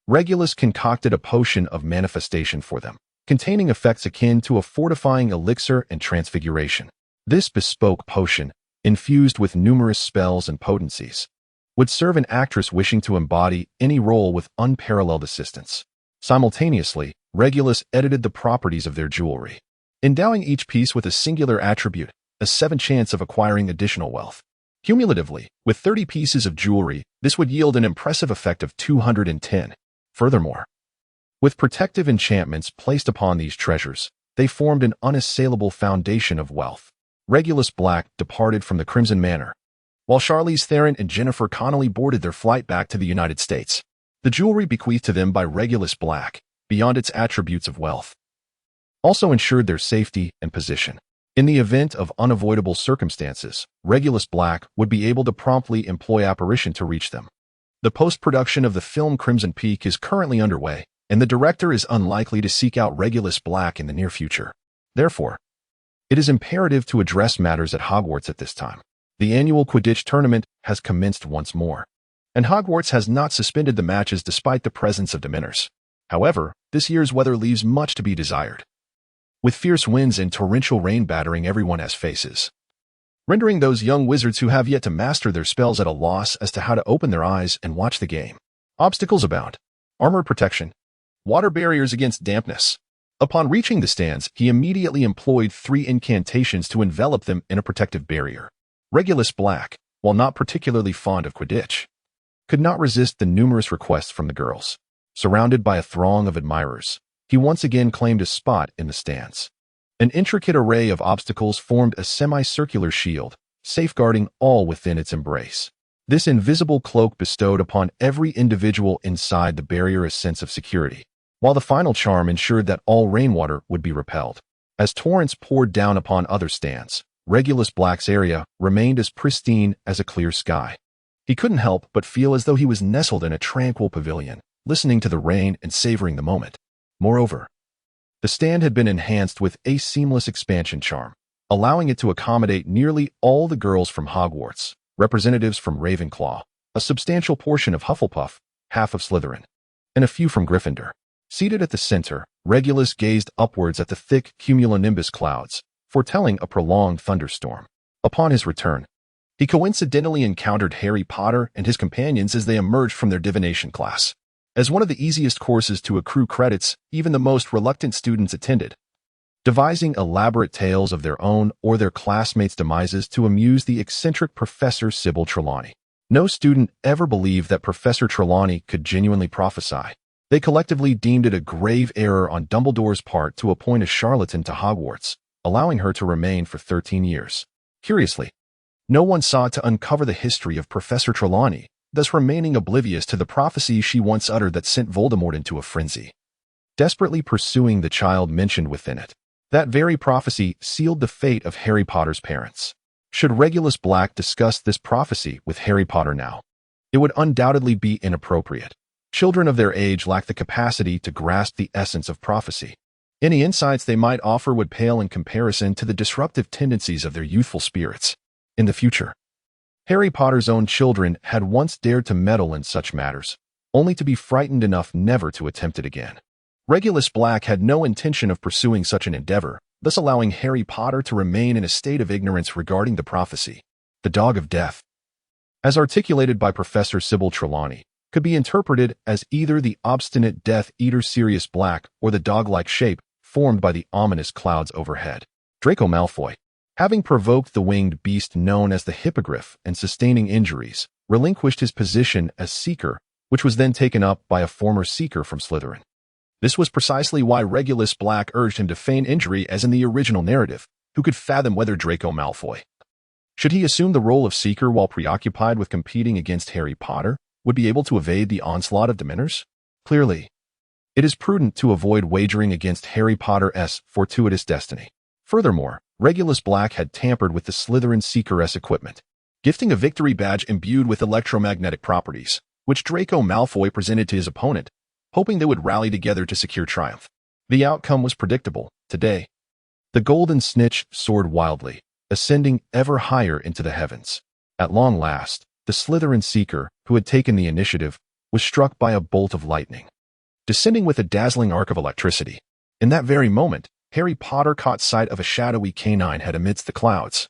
Regulus concocted a potion of manifestation for them, containing effects akin to a fortifying elixir and transfiguration. This bespoke potion, infused with numerous spells and potencies, would serve an actress wishing to embody any role with unparalleled assistance. Simultaneously, Regulus edited the properties of their jewelry, endowing each piece with a singular attribute, a 7 chance of acquiring additional wealth. Cumulatively, with 30 pieces of jewelry, this would yield an impressive effect of 210. Furthermore, with protective enchantments placed upon these treasures, they formed an unassailable foundation of wealth. Regulus Black departed from the Crimson Manor, while Slytherin and Jennifer Connelly boarded their flight back to the United States. The jewelry bequeathed to them by Regulus Black, beyond its attributes of wealth, also ensured their safety and position. In the event of unavoidable circumstances, Regulus Black would be able to promptly employ apparition to reach them. The post-production of the film Crimson Peak is currently underway, and the director is unlikely to seek out Regulus Black in the near future. Therefore, it is imperative to address matters at Hogwarts at this time. The annual Quidditch tournament has commenced once more, and Hogwarts has not suspended the matches despite the presence of Dementors. However, this year's weather leaves much to be desired, with fierce winds and torrential rain battering everyone as faces, rendering those young wizards who have yet to master their spells at a loss as to how to open their eyes and watch the game. Obstacles abound. Armored protection. Water barriers against dampness. Upon reaching the stands, he immediately employed 3 incantations to envelop them in a protective barrier. Regulus Black, while not particularly fond of Quidditch, could not resist the numerous requests from the girls. Surrounded by a throng of admirers, he once again claimed a spot in the stands. An intricate array of obstacles formed a semicircular shield, safeguarding all within its embrace. This invisible cloak bestowed upon every individual inside the barrier a sense of security, while the final charm ensured that all rainwater would be repelled. As torrents poured down upon other stands, Regulus Black's area remained as pristine as a clear sky. He couldn't help but feel as though he was nestled in a tranquil pavilion, listening to the rain and savoring the moment. Moreover, the stand had been enhanced with a seamless expansion charm, allowing it to accommodate nearly all the girls from Hogwarts, representatives from Ravenclaw, a substantial portion of Hufflepuff, half of Slytherin, and a few from Gryffindor. Seated at the center, Regulus gazed upwards at the thick cumulonimbus clouds, foretelling a prolonged thunderstorm. Upon his return, he coincidentally encountered Harry Potter and his companions as they emerged from their divination class. As one of the easiest courses to accrue credits, even the most reluctant students attended, devising elaborate tales of their own or their classmates' demises to amuse the eccentric Professor Sybil Trelawney. No student ever believed that Professor Trelawney could genuinely prophesy. They collectively deemed it a grave error on Dumbledore's part to appoint a charlatan to Hogwarts, allowing her to remain for 13 years. Curiously, no one sought to uncover the history of Professor Trelawney, thus remaining oblivious to the prophecy she once uttered that sent Voldemort into a frenzy, desperately pursuing the child mentioned within it. That very prophecy sealed the fate of Harry Potter's parents. Should Regulus Black discuss this prophecy with Harry Potter now, it would undoubtedly be inappropriate. Children of their age lack the capacity to grasp the essence of prophecy. Any insights they might offer would pale in comparison to the disruptive tendencies of their youthful spirits. In the future, Harry Potter's own children had once dared to meddle in such matters, only to be frightened enough never to attempt it again. Regulus Black had no intention of pursuing such an endeavor, thus allowing Harry Potter to remain in a state of ignorance regarding the prophecy. The Dog of Death, as articulated by Professor Sybil Trelawney, could be interpreted as either the obstinate Death Eater Sirius Black or the dog-like shape formed by the ominous clouds overhead. Draco Malfoy, having provoked the winged beast known as the Hippogriff and sustaining injuries, relinquished his position as Seeker, which was then taken up by a former Seeker from Slytherin. This was precisely why Regulus Black urged him to feign injury as in the original narrative. Who could fathom whether Draco Malfoy, should he assume the role of Seeker while preoccupied with competing against Harry Potter, would be able to evade the onslaught of Dementors? Clearly, it is prudent to avoid wagering against Harry Potter's fortuitous destiny. Furthermore, Regulus Black had tampered with the Slytherin Seeker's equipment, gifting a victory badge imbued with electromagnetic properties, which Draco Malfoy presented to his opponent, hoping they would rally together to secure triumph. The outcome was predictable. Today, the golden snitch soared wildly, ascending ever higher into the heavens. At long last, the Slytherin Seeker, who had taken the initiative, was struck by a bolt of lightning, descending with a dazzling arc of electricity. In that very moment, Harry Potter caught sight of a shadowy canine head amidst the clouds,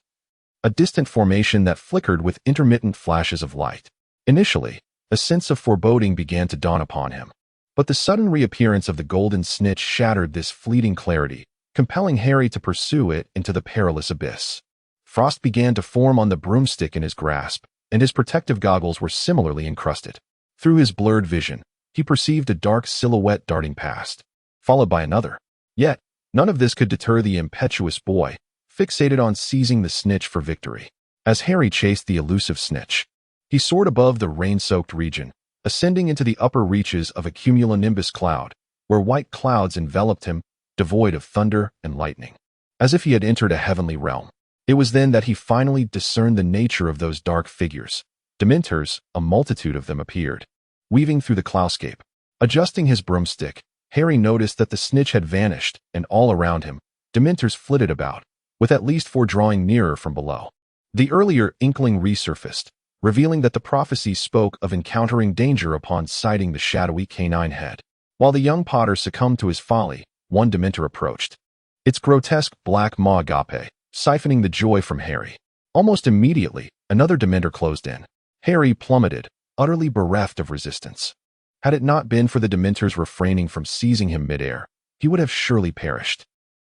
a distant formation that flickered with intermittent flashes of light. Initially, a sense of foreboding began to dawn upon him, but the sudden reappearance of the golden snitch shattered this fleeting clarity, compelling Harry to pursue it into the perilous abyss. Frost began to form on the broomstick in his grasp, and his protective goggles were similarly encrusted. Through his blurred vision, he perceived a dark silhouette darting past, followed by another. Yet, none of this could deter the impetuous boy, fixated on seizing the snitch for victory. As Harry chased the elusive snitch, he soared above the rain-soaked region, ascending into the upper reaches of a cumulonimbus cloud, where white clouds enveloped him, devoid of thunder and lightning, as if he had entered a heavenly realm. It was then that he finally discerned the nature of those dark figures. Dementors, a multitude of them appeared, weaving through the cloudscape. Adjusting his broomstick, Harry noticed that the snitch had vanished, and all around him, Dementors flitted about, with at least 4 drawing nearer from below. The earlier inkling resurfaced, revealing that the prophecy spoke of encountering danger upon sighting the shadowy canine head. While the young Potter succumbed to his folly, one Dementor approached. Its grotesque black maw agape, siphoning the joy from Harry. Almost immediately, another Dementor closed in. Harry plummeted, utterly bereft of resistance. Had it not been for the Dementors refraining from seizing him midair, he would have surely perished.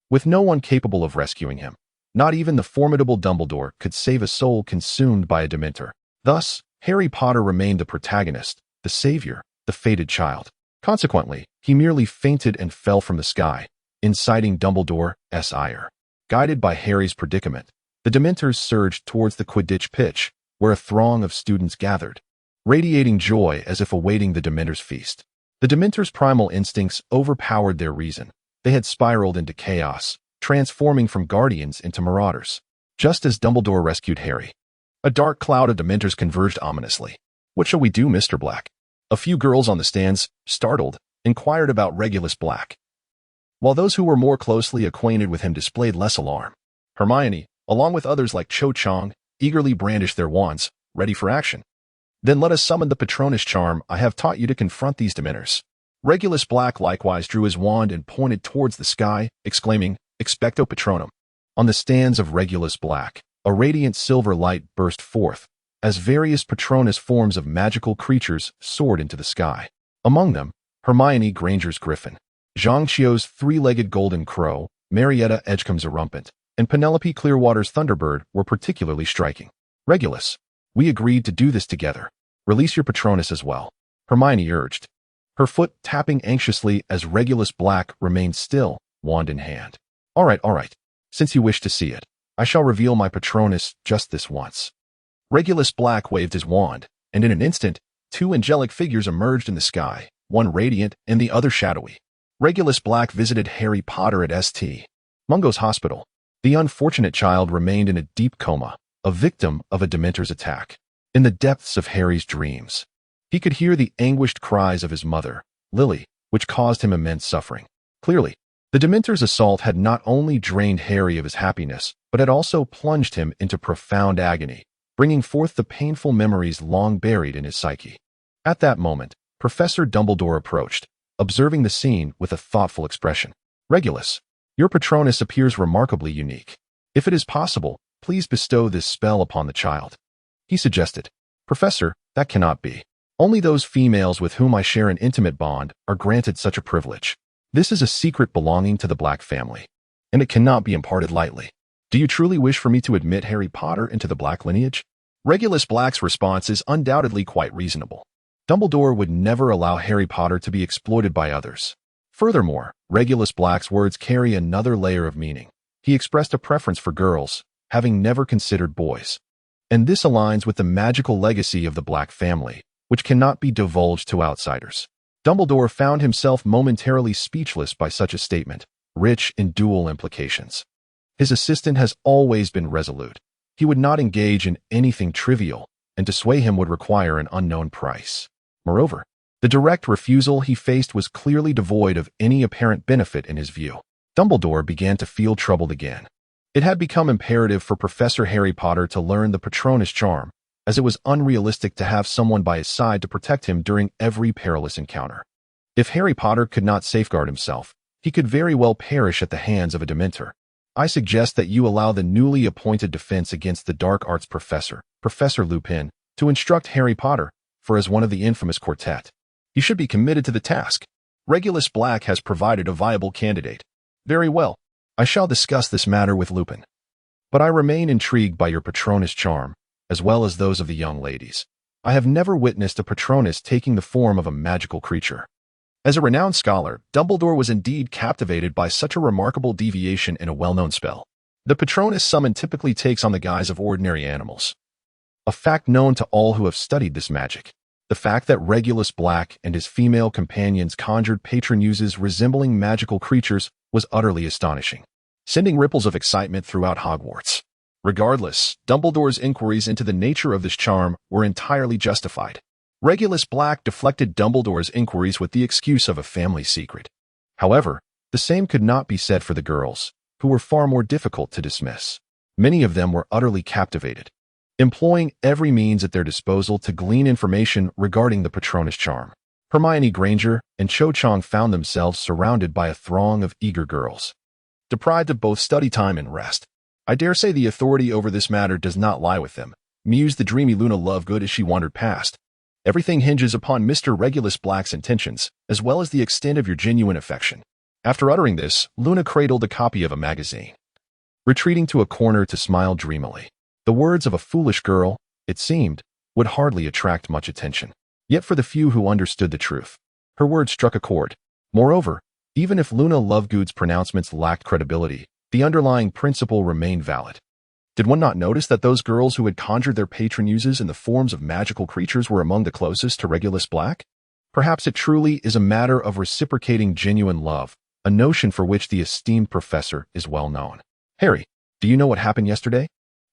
With no one capable of rescuing him, not even the formidable Dumbledore could save a soul consumed by a Dementor. Thus, Harry Potter remained the protagonist, the savior, the fated child. Consequently, he merely fainted and fell from the sky, inciting Dumbledore's ire. Guided by Harry's predicament, the Dementors surged towards the Quidditch pitch, where a throng of students gathered, radiating joy as if awaiting the Dementors' feast. The Dementors' primal instincts overpowered their reason. They had spiraled into chaos, transforming from guardians into marauders. Just as Dumbledore rescued Harry, a dark cloud of Dementors converged ominously. "What shall we do, Mr. Black?" A few girls on the stands, startled, inquired about Regulus Black, while those who were more closely acquainted with him displayed less alarm. Hermione, along with others like Cho Chang, eagerly brandished their wands, ready for action. "Then let us summon the Patronus charm I have taught you to confront these Dementors." Regulus Black likewise drew his wand and pointed towards the sky, exclaiming, "Expecto Patronum." On the stands of Regulus Black, a radiant silver light burst forth, as various Patronus forms of magical creatures soared into the sky. Among them, Hermione Granger's griffin, Zhang Qiu's three-legged golden crow, Marietta Edgecombe's rampant, and Penelope Clearwater's thunderbird were particularly striking. "Regulus, we agreed to do this together. Release your Patronus as well," Hermione urged, her foot tapping anxiously as Regulus Black remained still, wand in hand. All right. Since you wish to see it, I shall reveal my Patronus just this once." Regulus Black waved his wand, and in an instant, two angelic figures emerged in the sky, one radiant and the other shadowy. Regulus Black visited Harry Potter at St. Mungo's hospital. The unfortunate child remained in a deep coma, a victim of a Dementor's attack. In the depths of Harry's dreams, he could hear the anguished cries of his mother, Lily, which caused him immense suffering. Clearly, the Dementor's assault had not only drained Harry of his happiness, but had also plunged him into profound agony, bringing forth the painful memories long buried in his psyche. At that moment, Professor Dumbledore approached, observing the scene with a thoughtful expression. "Regulus, your Patronus appears remarkably unique. If it is possible, please bestow this spell upon the child," he suggested. "Professor, that cannot be. Only those females with whom I share an intimate bond are granted such a privilege. This is a secret belonging to the Black family, and it cannot be imparted lightly. Do you truly wish for me to admit Harry Potter into the Black lineage?" Regulus Black's response is undoubtedly quite reasonable. Dumbledore would never allow Harry Potter to be exploited by others. Furthermore, Regulus Black's words carry another layer of meaning. He expressed a preference for girls, having never considered boys. And this aligns with the magical legacy of the Black family, which cannot be divulged to outsiders. Dumbledore found himself momentarily speechless by such a statement, rich in dual implications. His assistant has always been resolute. He would not engage in anything trivial, and to sway him would require an unknown price. Moreover, the direct refusal he faced was clearly devoid of any apparent benefit in his view. Dumbledore began to feel troubled again. It had become imperative for Professor Harry Potter to learn the Patronus charm, as it was unrealistic to have someone by his side to protect him during every perilous encounter. If Harry Potter could not safeguard himself, he could very well perish at the hands of a Dementor. "I suggest that you allow the newly appointed Defense Against the Dark Arts professor, Professor Lupin, to instruct Harry Potter, for as one of the infamous quartet, he should be committed to the task. Regulus Black has provided a viable candidate. Very well, I shall discuss this matter with Lupin. But I remain intrigued by your Patronus charm, as well as those of the young ladies. I have never witnessed a Patronus taking the form of a magical creature." As a renowned scholar, Dumbledore was indeed captivated by such a remarkable deviation in a well-known spell. The Patronus summon typically takes on the guise of ordinary animals, a fact known to all who have studied this magic. The fact that Regulus Black and his female companions conjured patronuses resembling magical creatures was utterly astonishing, sending ripples of excitement throughout Hogwarts. Regardless, Dumbledore's inquiries into the nature of this charm were entirely justified. Regulus Black deflected Dumbledore's inquiries with the excuse of a family secret. However, the same could not be said for the girls, who were far more difficult to dismiss. Many of them were utterly captivated, employing every means at their disposal to glean information regarding the Patronus charm. Hermione Granger and Cho Chang found themselves surrounded by a throng of eager girls, deprived of both study time and rest. I dare say the authority over this matter does not lie with them, mused the dreamy Luna Lovegood as she wandered past. Everything hinges upon Mr. Regulus Black's intentions, as well as the extent of your genuine affection. After uttering this, Luna cradled a copy of a magazine, retreating to a corner to smile dreamily. The words of a foolish girl, it seemed, would hardly attract much attention. Yet for the few who understood the truth, her words struck a chord. Moreover, even if Luna Lovegood's pronouncements lacked credibility, the underlying principle remained valid. Did one not notice that those girls who had conjured their patron muses in the forms of magical creatures were among the closest to Regulus Black? Perhaps it truly is a matter of reciprocating genuine love, a notion for which the esteemed professor is well known. Harry, do you know what happened yesterday?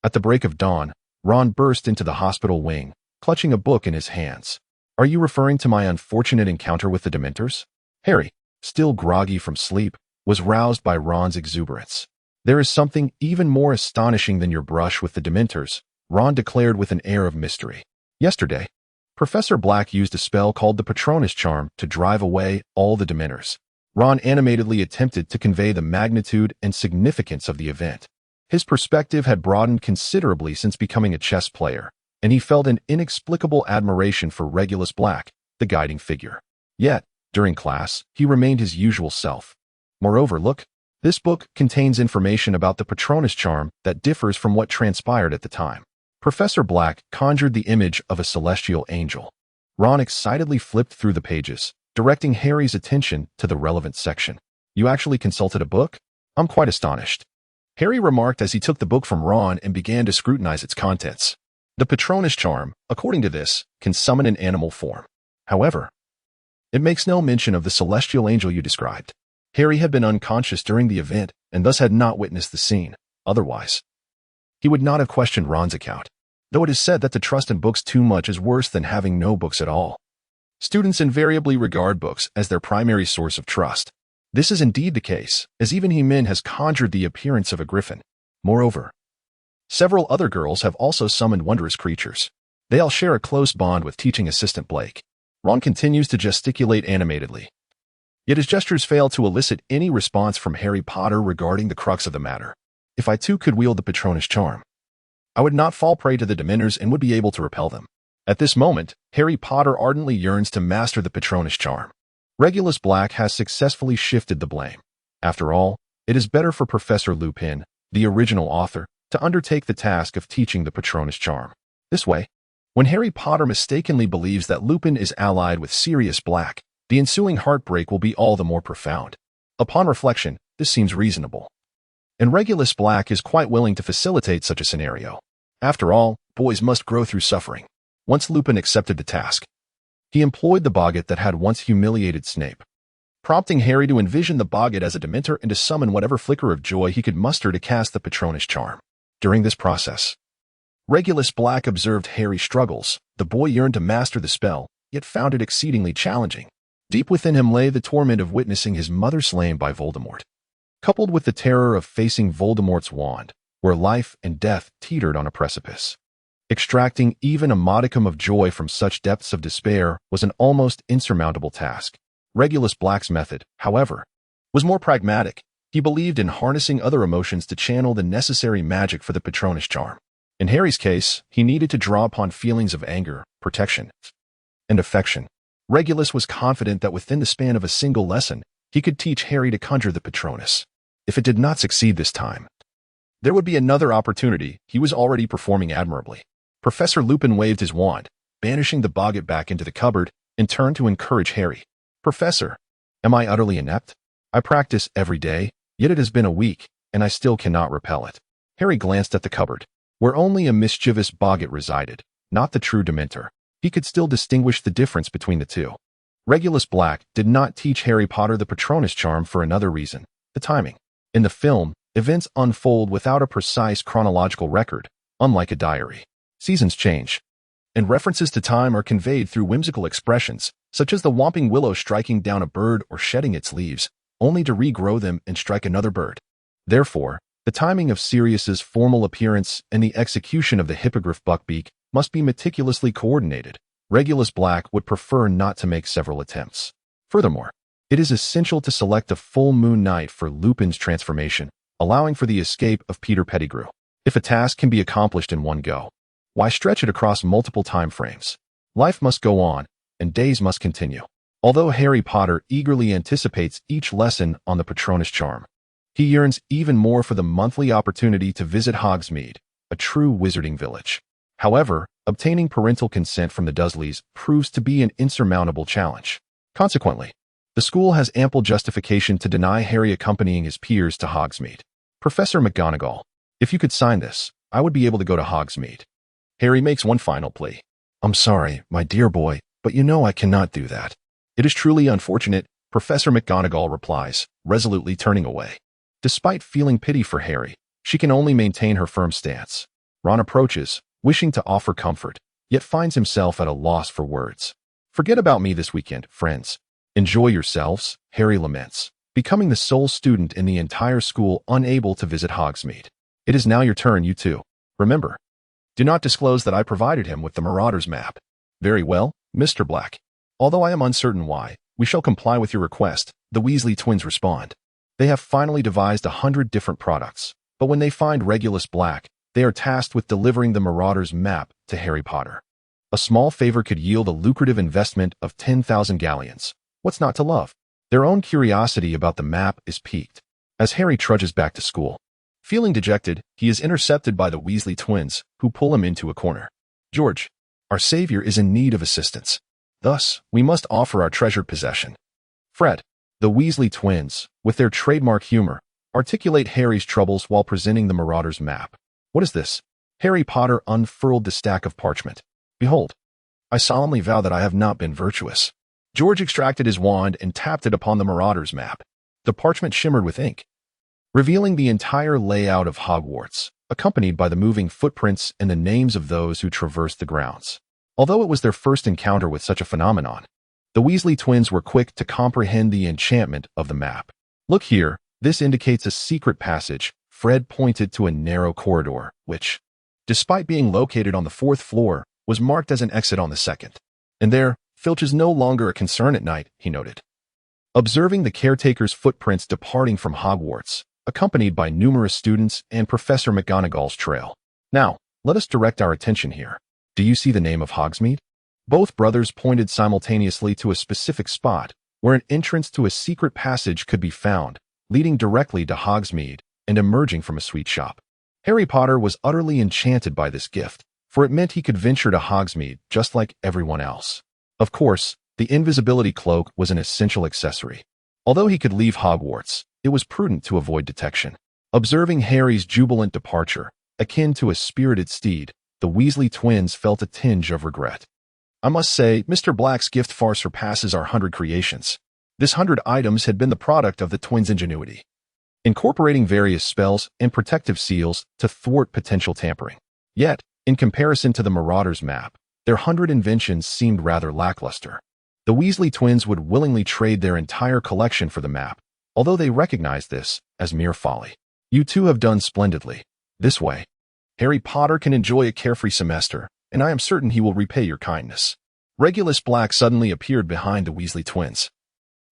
At the break of dawn, Ron burst into the hospital wing, clutching a book in his hands. Are you referring to my unfortunate encounter with the Dementors? Harry, still groggy from sleep, was roused by Ron's exuberance. There is something even more astonishing than your brush with the Dementors, Ron declared with an air of mystery. Yesterday, Professor Black used a spell called the Patronus Charm to drive away all the Dementors. Ron animatedly attempted to convey the magnitude and significance of the event. His perspective had broadened considerably since becoming a chess player, and he felt an inexplicable admiration for Regulus Black, the guiding figure. Yet, during class, he remained his usual self. Moreover, look, this book contains information about the Patronus charm that differs from what transpired at the time. Professor Black conjured the image of a celestial angel. Ron excitedly flipped through the pages, directing Harry's attention to the relevant section. You actually consulted a book? I'm quite astonished, Harry remarked as he took the book from Ron and began to scrutinize its contents. The Patronus charm, according to this, can summon an animal form. However, it makes no mention of the celestial angel you described. Harry had been unconscious during the event and thus had not witnessed the scene. Otherwise, he would not have questioned Ron's account, though it is said that to trust in books too much is worse than having no books at all. Students invariably regard books as their primary source of trust. This is indeed the case, as even He-Min has conjured the appearance of a griffin. Moreover, several other girls have also summoned wondrous creatures. They all share a close bond with teaching assistant Blake. Ron continues to gesticulate animatedly, yet his gestures fail to elicit any response from Harry Potter regarding the crux of the matter. If I too could wield the Patronus charm, I would not fall prey to the Dementors and would be able to repel them. At this moment, Harry Potter ardently yearns to master the Patronus charm. Regulus Black has successfully shifted the blame. After all, it is better for Professor Lupin, the original author, to undertake the task of teaching the Patronus charm. This way, when Harry Potter mistakenly believes that Lupin is allied with Sirius Black, the ensuing heartbreak will be all the more profound. Upon reflection, this seems reasonable, and Regulus Black is quite willing to facilitate such a scenario. After all, boys must grow through suffering. Once Lupin accepted the task, he employed the boggart that had once humiliated Snape, prompting Harry to envision the boggart as a Dementor and to summon whatever flicker of joy he could muster to cast the Patronus charm. During this process, Regulus Black observed Harry's struggles. The boy yearned to master the spell, yet found it exceedingly challenging. Deep within him lay the torment of witnessing his mother slain by Voldemort, coupled with the terror of facing Voldemort's wand, where life and death teetered on a precipice. Extracting even a modicum of joy from such depths of despair was an almost insurmountable task. Regulus Black's method, however, was more pragmatic. He believed in harnessing other emotions to channel the necessary magic for the Patronus charm. In Harry's case, he needed to draw upon feelings of anger, protection, and affection. Regulus was confident that within the span of a single lesson, he could teach Harry to conjure the Patronus. If it did not succeed this time, there would be another opportunity. He was already performing admirably. Professor Lupin waved his wand, banishing the boggart back into the cupboard, and turned to encourage Harry. Professor, am I utterly inept? I practice every day, yet it has been a week, and I still cannot repel it. Harry glanced at the cupboard, where only a mischievous boggart resided, not the true Dementor. He could still distinguish the difference between the two. Regulus Black did not teach Harry Potter the Patronus charm for another reason: the timing. In the film, events unfold without a precise chronological record, unlike a diary. Seasons change, and references to time are conveyed through whimsical expressions, such as the whomping willow striking down a bird or shedding its leaves, only to regrow them and strike another bird. Therefore, The timing of Sirius's formal appearance and the execution of the Hippogriff Buckbeak must be meticulously coordinated. Regulus Black would prefer not to make several attempts. Furthermore, it is essential to select a full moon night for Lupin's transformation, allowing for the escape of Peter Pettigrew. If a task can be accomplished in one go, why stretch it across multiple time frames? Life must go on, and days must continue. Although Harry Potter eagerly anticipates each lesson on the Patronus charm, he yearns even more for the monthly opportunity to visit Hogsmeade, a true wizarding village. However, obtaining parental consent from the Dursleys proves to be an insurmountable challenge. Consequently, the school has ample justification to deny Harry accompanying his peers to Hogsmeade. Professor McGonagall, if you could sign this, I would be able to go to Hogsmeade. Harry makes one final plea. I'm sorry, my dear boy, but you know I cannot do that. It is truly unfortunate, Professor McGonagall replies, resolutely turning away. Despite feeling pity for Harry, she can only maintain her firm stance. Ron approaches, wishing to offer comfort, yet finds himself at a loss for words. Forget about me this weekend, friends. Enjoy yourselves, Harry laments, becoming the sole student in the entire school unable to visit Hogsmeade. It is now your turn, you two. Remember, do not disclose that I provided him with the Marauder's map. Very well, Mr. Black. Although I am uncertain why, we shall comply with your request, the Weasley twins respond. They have finally devised 100 different products, but when they find Regulus Black, they are tasked with delivering the Marauder's map to Harry Potter. A small favor could yield a lucrative investment of 10,000 galleons. What's not to love? Their own curiosity about the map is piqued. As Harry trudges back to school, feeling dejected, he is intercepted by the Weasley twins, who pull him into a corner. George, our savior is in need of assistance. Thus, we must offer our treasured possession. Fred, the Weasley twins, with their trademark humor, articulate Harry's troubles while presenting the Marauder's map. What is this? Harry Potter unfurled the stack of parchment. Behold, I solemnly vow that I have not been virtuous. George extracted his wand and tapped it upon the Marauder's map. The parchment shimmered with ink, revealing the entire layout of Hogwarts, accompanied by the moving footprints and the names of those who traversed the grounds. Although it was their first encounter with such a phenomenon, the Weasley twins were quick to comprehend the enchantment of the map. Look here, this indicates a secret passage. Fred pointed to a narrow corridor, which, despite being located on the 4th floor, was marked as an exit on the 2nd. And there, Filch is no longer a concern at night, he noted. Observing the caretaker's footprints departing from Hogwarts, accompanied by numerous students and Professor McGonagall's trail. Now, let us direct our attention here. Do you see the name of Hogsmeade? Both brothers pointed simultaneously to a specific spot where an entrance to a secret passage could be found, leading directly to Hogsmeade and emerging from a sweet shop. Harry Potter was utterly enchanted by this gift, for it meant he could venture to Hogsmeade just like everyone else. Of course, the invisibility cloak was an essential accessory. Although he could leave Hogwarts, it was prudent to avoid detection. Observing Harry's jubilant departure, akin to a spirited steed, the Weasley twins felt a tinge of regret. I must say, Mr. Black's gift far surpasses our 100 creations. This 100 items had been the product of the twins' ingenuity, incorporating various spells and protective seals to thwart potential tampering. Yet, in comparison to the Marauder's map, their 100 inventions seemed rather lackluster. The Weasley twins would willingly trade their entire collection for the map, although they recognized this as mere folly. You two have done splendidly. This way, Harry Potter can enjoy a carefree semester, and I am certain he will repay your kindness. Regulus Black suddenly appeared behind the Weasley twins,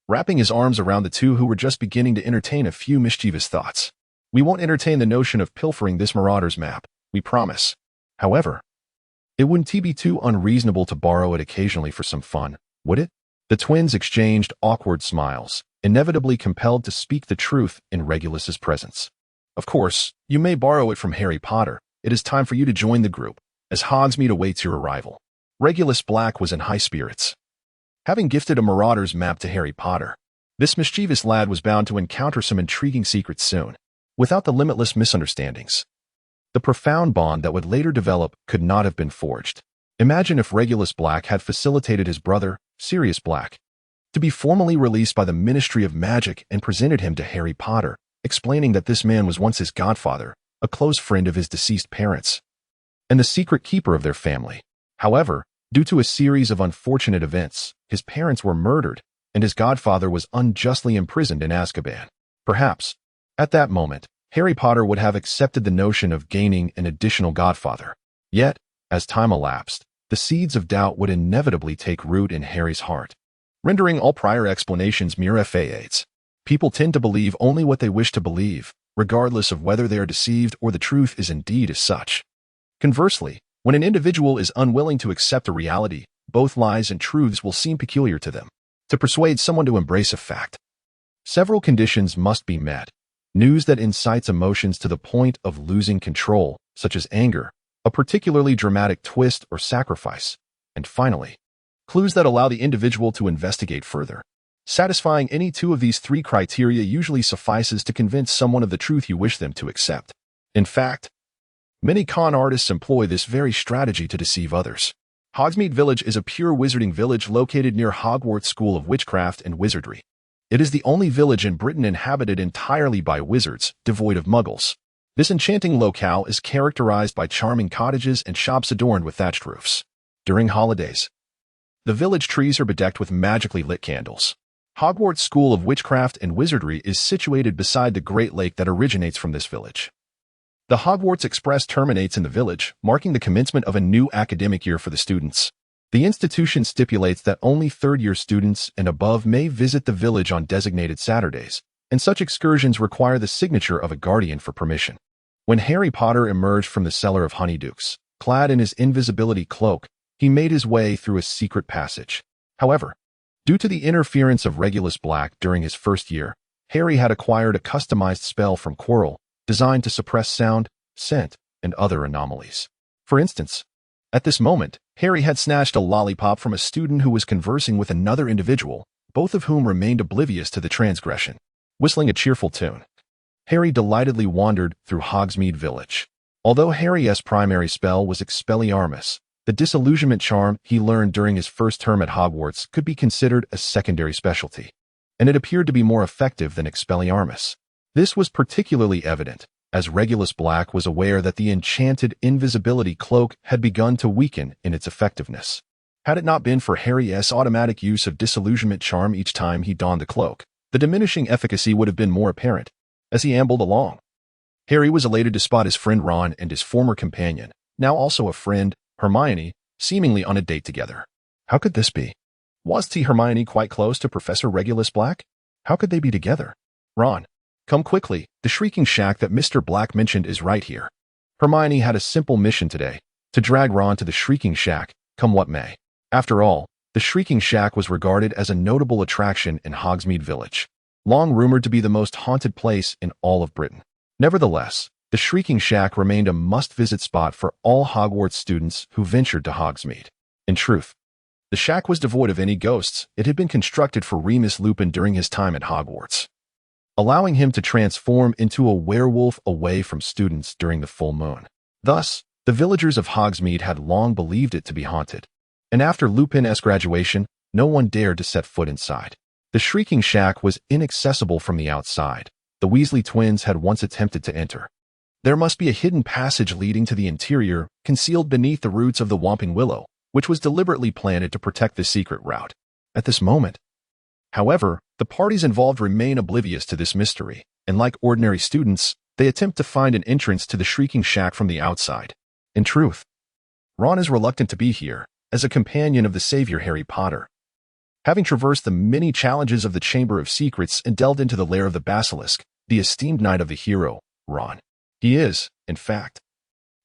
wrapping his arms around the two who were just beginning to entertain a few mischievous thoughts. We won't entertain the notion of pilfering this Marauder's map, we promise. However, it wouldn't be too unreasonable to borrow it occasionally for some fun, would it? The twins exchanged awkward smiles, inevitably compelled to speak the truth in Regulus's presence. Of course, you may borrow it from Harry Potter. It is time for you to join the group, as Hogsmeade awaits your arrival. Regulus Black was in high spirits. Having gifted a Marauder's map to Harry Potter, this mischievous lad was bound to encounter some intriguing secrets soon. Without the limitless misunderstandings, the profound bond that would later develop could not have been forged. Imagine if Regulus Black had facilitated his brother, Sirius Black, to be formally released by the Ministry of Magic and presented him to Harry Potter, explaining that this man was once his godfather, a close friend of his deceased parents, and the secret keeper of their family. However, due to a series of unfortunate events, his parents were murdered, and his godfather was unjustly imprisoned in Azkaban. Perhaps, at that moment, Harry Potter would have accepted the notion of gaining an additional godfather. Yet, as time elapsed, the seeds of doubt would inevitably take root in Harry's heart, rendering all prior explanations mere faades. People tend to believe only what they wish to believe, regardless of whether they are deceived or the truth is indeed as such. Conversely, when an individual is unwilling to accept a reality, both lies and truths will seem peculiar to them. To persuade someone to embrace a fact, several conditions must be met. News that incites emotions to the point of losing control, such as anger, a particularly dramatic twist or sacrifice, and finally, clues that allow the individual to investigate further. Satisfying any two of these three criteria usually suffices to convince someone of the truth you wish them to accept. In fact, many con artists employ this very strategy to deceive others. Hogsmeade Village is a pure wizarding village located near Hogwarts School of Witchcraft and Wizardry. It is the only village in Britain inhabited entirely by wizards, devoid of muggles. This enchanting locale is characterized by charming cottages and shops adorned with thatched roofs. During holidays, the village trees are bedecked with magically lit candles. Hogwarts School of Witchcraft and Wizardry is situated beside the Great Lake that originates from this village. The Hogwarts Express terminates in the village, marking the commencement of a new academic year for the students. The institution stipulates that only third-year students and above may visit the village on designated Saturdays, and such excursions require the signature of a guardian for permission. When Harry Potter emerged from the cellar of Honeydukes, clad in his invisibility cloak, he made his way through a secret passage. However, due to the interference of Regulus Black during his first year, Harry had acquired a customized spell from Quirrell, designed to suppress sound, scent, and other anomalies. For instance, at this moment, Harry had snatched a lollipop from a student who was conversing with another individual, both of whom remained oblivious to the transgression. Whistling a cheerful tune, Harry delightedly wandered through Hogsmeade Village. Although Harry's primary spell was Expelliarmus, the disillusionment charm he learned during his first term at Hogwarts could be considered a secondary specialty, and it appeared to be more effective than Expelliarmus. This was particularly evident, as Regulus Black was aware that the enchanted invisibility cloak had begun to weaken in its effectiveness. Had it not been for Harry's automatic use of disillusionment charm each time he donned the cloak, the diminishing efficacy would have been more apparent. As he ambled along, Harry was elated to spot his friend Ron and his former companion, now also a friend, Hermione, seemingly on a date together. How could this be? Was Hermione quite close to Professor Regulus Black? How could they be together? Ron, come quickly, the shrieking shack that Mr. Black mentioned is right here. Hermione had a simple mission today, to drag Ron to the shrieking shack, come what may. After all, the shrieking shack was regarded as a notable attraction in Hogsmeade Village, long rumored to be the most haunted place in all of Britain. Nevertheless, the Shrieking Shack remained a must-visit spot for all Hogwarts students who ventured to Hogsmeade. In truth, the shack was devoid of any ghosts. It had been constructed for Remus Lupin during his time at Hogwarts, allowing him to transform into a werewolf away from students during the full moon. Thus, the villagers of Hogsmeade had long believed it to be haunted, and after Lupin's graduation, no one dared to set foot inside. The Shrieking Shack was inaccessible from the outside. The Weasley twins had once attempted to enter. There must be a hidden passage leading to the interior, concealed beneath the roots of the Whomping Willow, which was deliberately planted to protect the secret route. At this moment, however, the parties involved remain oblivious to this mystery, and like ordinary students, they attempt to find an entrance to the Shrieking Shack from the outside. In truth, Ron is reluctant to be here, as a companion of the savior Harry Potter. Having traversed the many challenges of the Chamber of Secrets and delved into the lair of the Basilisk, the esteemed knight of the hero, Ron, he is, in fact,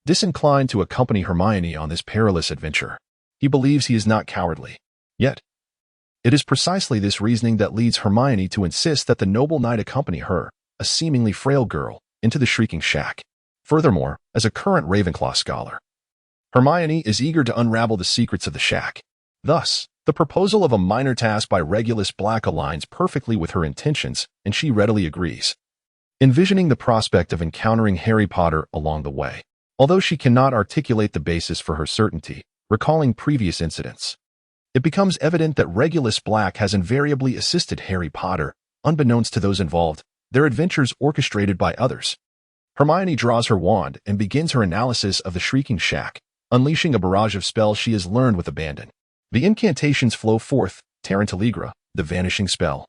disinclined to accompany Hermione on this perilous adventure. He believes he is not cowardly. Yet, it is precisely this reasoning that leads Hermione to insist that the noble knight accompany her, a seemingly frail girl, into the Shrieking Shack. Furthermore, as a current Ravenclaw scholar, Hermione is eager to unravel the secrets of the shack. Thus, the proposal of a minor task by Regulus Black aligns perfectly with her intentions, and she readily agrees, envisioning the prospect of encountering Harry Potter along the way. Although she cannot articulate the basis for her certainty, recalling previous incidents, it becomes evident that Regulus Black has invariably assisted Harry Potter, unbeknownst to those involved, their adventures orchestrated by others. Hermione draws her wand and begins her analysis of the Shrieking Shack, unleashing a barrage of spells she has learned with abandon. The incantations flow forth: Tarantaligra, the Vanishing Spell,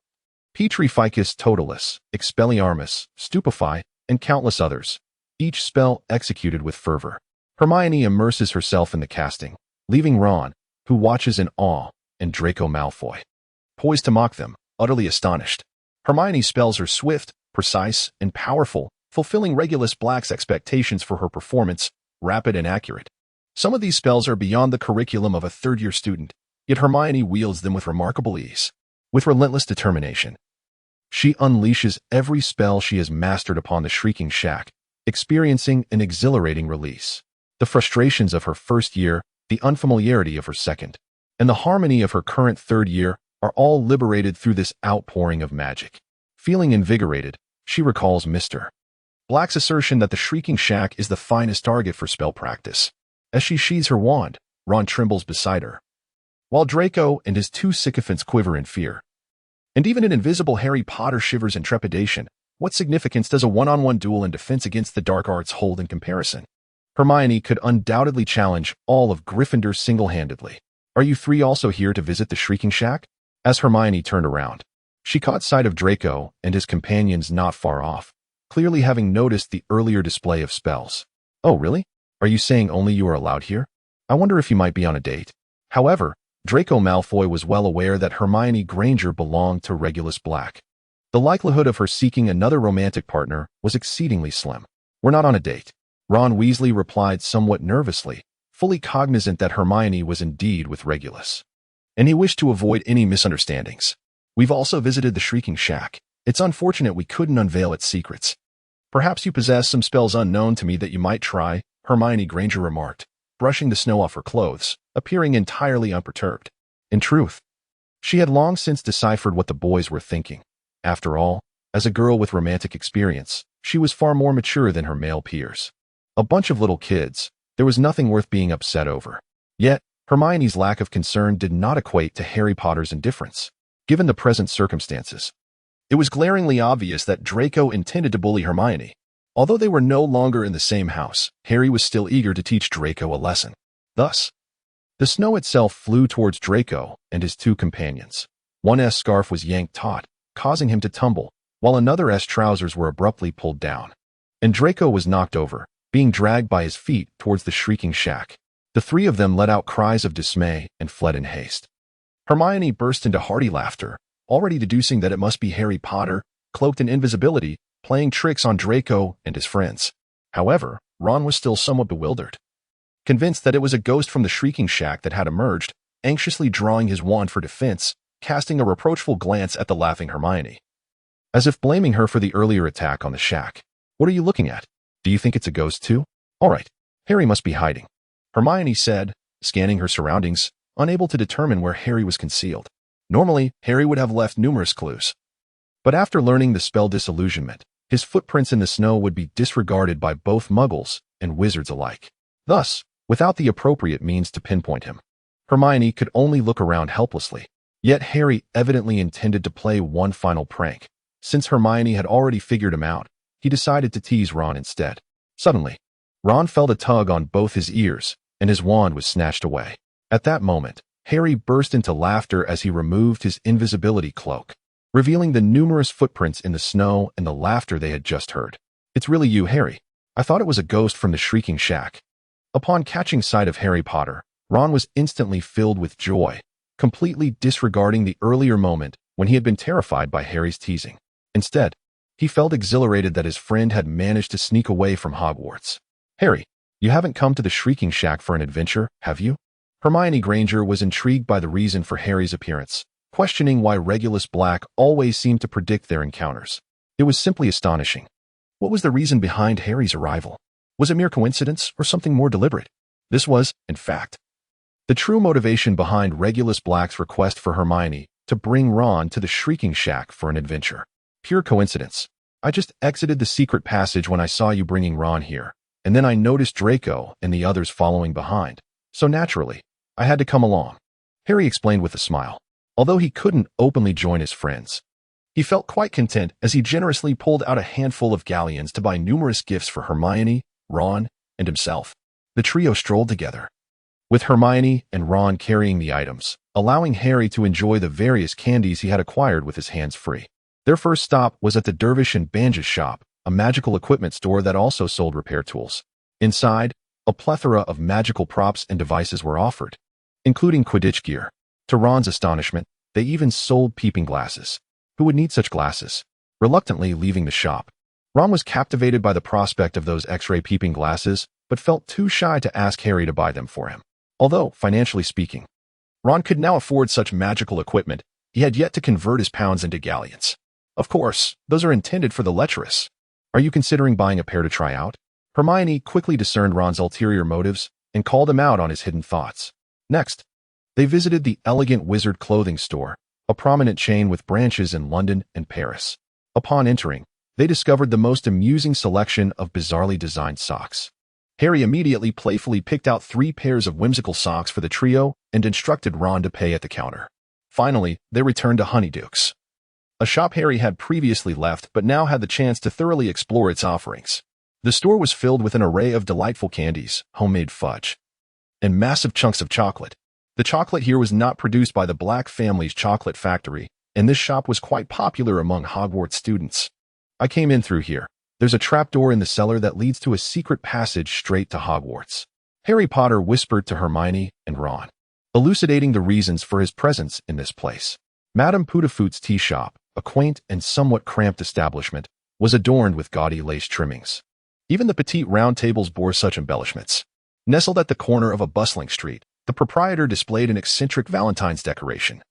Petrificus Totalis, Expelliarmus, Stupefy, and countless others, each spell executed with fervor. Hermione immerses herself in the casting, leaving Ron, who watches in awe, and Draco Malfoy, poised to mock them, utterly astonished. Hermione's spells are swift, precise, and powerful, fulfilling Regulus Black's expectations for her performance, rapid and accurate. Some of these spells are beyond the curriculum of a third-year student, yet Hermione wields them with remarkable ease. With relentless determination, she unleashes every spell she has mastered upon the Shrieking Shack, experiencing an exhilarating release. The frustrations of her first year, the unfamiliarity of her second, and the harmony of her current third year are all liberated through this outpouring of magic. Feeling invigorated, she recalls Mr. Black's assertion that the Shrieking Shack is the finest target for spell practice. As she sheathes her wand, Ron trembles beside her, while Draco and his two sycophants quiver in fear. And even an invisible Harry Potter shivers in trepidation. What significance does a one-on-one duel in defense against the dark arts hold in comparison? Hermione could undoubtedly challenge all of Gryffindor single-handedly. Are you three also here to visit the Shrieking Shack? As Hermione turned around, she caught sight of Draco and his companions not far off, clearly having noticed the earlier display of spells. Oh, really? Are you saying only you are allowed here? I wonder if you might be on a date. However, Draco Malfoy was well aware that Hermione Granger belonged to Regulus Black. The likelihood of her seeking another romantic partner was exceedingly slim. We're not on a date, Ron Weasley replied somewhat nervously, fully cognizant that Hermione was indeed with Regulus, and he wished to avoid any misunderstandings. We've also visited the Shrieking Shack. It's unfortunate we couldn't unveil its secrets. Perhaps you possess some spells unknown to me that you might try, Hermione Granger remarked, brushing the snow off her clothes, appearing entirely unperturbed. In truth, she had long since deciphered what the boys were thinking. After all, as a girl with romantic experience, she was far more mature than her male peers. A bunch of little kids, there was nothing worth being upset over. Yet, Hermione's lack of concern did not equate to Harry Potter's indifference. Given the present circumstances, it was glaringly obvious that Draco intended to bully Hermione. Although they were no longer in the same house, Harry was still eager to teach Draco a lesson. Thus, the snow itself flew towards Draco and his two companions. One's scarf was yanked taut, causing him to tumble, while another's trousers were abruptly pulled down. And Draco was knocked over, being dragged by his feet towards the Shrieking Shack. The three of them let out cries of dismay and fled in haste. Hermione burst into hearty laughter, already deducing that it must be Harry Potter, cloaked in invisibility, playing tricks on Draco and his friends. However, Ron was still somewhat bewildered, convinced that it was a ghost from the Shrieking Shack that had emerged, anxiously drawing his wand for defense, casting a reproachful glance at the laughing Hermione, as if blaming her for the earlier attack on the shack. What are you looking at? Do you think it's a ghost too? All right, Harry must be hiding, Hermione said, scanning her surroundings, unable to determine where Harry was concealed. Normally, Harry would have left numerous clues, but after learning the spell Disillusionment, his footprints in the snow would be disregarded by both Muggles and wizards alike. Thus, without the appropriate means to pinpoint him, Hermione could only look around helplessly. Yet Harry evidently intended to play one final prank. Since Hermione had already figured him out, he decided to tease Ron instead. Suddenly, Ron felt a tug on both his ears, and his wand was snatched away. At that moment, Harry burst into laughter as he removed his invisibility cloak, revealing the numerous footprints in the snow and the laughter they had just heard. It's really you, Harry. I thought it was a ghost from the Shrieking Shack. Upon catching sight of Harry Potter, Ron was instantly filled with joy, completely disregarding the earlier moment when he had been terrified by Harry's teasing. Instead, he felt exhilarated that his friend had managed to sneak away from Hogwarts. Harry, you haven't come to the Shrieking Shack for an adventure, have you? Hermione Granger was intrigued by the reason for Harry's appearance, questioning why Regulus Black always seemed to predict their encounters. It was simply astonishing. What was the reason behind Harry's arrival? Was it mere coincidence or something more deliberate? This was, in fact, the true motivation behind Regulus Black's request for Hermione to bring Ron to the Shrieking Shack for an adventure. Pure coincidence. I just exited the secret passage when I saw you bringing Ron here, and then I noticed Draco and the others following behind. So naturally, I had to come along, Harry explained with a smile. Although he couldn't openly join his friends, he felt quite content as he generously pulled out a handful of galleons to buy numerous gifts for Hermione, Ron, and himself. The trio strolled together, with Hermione and Ron carrying the items, allowing Harry to enjoy the various candies he had acquired with his hands free. Their first stop was at the Dervish and Banjas shop, a magical equipment store that also sold repair tools. Inside, a plethora of magical props and devices were offered, including Quidditch gear. To Ron's astonishment, they even sold peeping glasses. Who would need such glasses? Reluctantly leaving the shop, Ron was captivated by the prospect of those X-ray peeping glasses, but felt too shy to ask Harry to buy them for him. Although, financially speaking, Ron could now afford such magical equipment, he had yet to convert his pounds into galleons. Of course, those are intended for the lecherous. Are you considering buying a pair to try out? Hermione quickly discerned Ron's ulterior motives and called him out on his hidden thoughts. Next, they visited the Elegant Wizard clothing store, a prominent chain with branches in London and Paris. Upon entering, they discovered the most amusing selection of bizarrely designed socks. Harry immediately playfully picked out 3 pairs of whimsical socks for the trio and instructed Ron to pay at the counter. Finally, they returned to Honeydukes, a shop Harry had previously left but now had the chance to thoroughly explore its offerings. The store was filled with an array of delightful candies, homemade fudge, and massive chunks of chocolate. The chocolate here was not produced by the Black family's chocolate factory, and this shop was quite popular among Hogwarts students. I came in through here. There's a trapdoor in the cellar that leads to a secret passage straight to Hogwarts. Harry Potter whispered to Hermione and Ron, elucidating the reasons for his presence in this place. Madame Putafoot's tea shop, a quaint and somewhat cramped establishment, was adorned with gaudy lace trimmings. Even the petite round tables bore such embellishments. Nestled at the corner of a bustling street, the proprietor displayed an eccentric Valentine's decoration,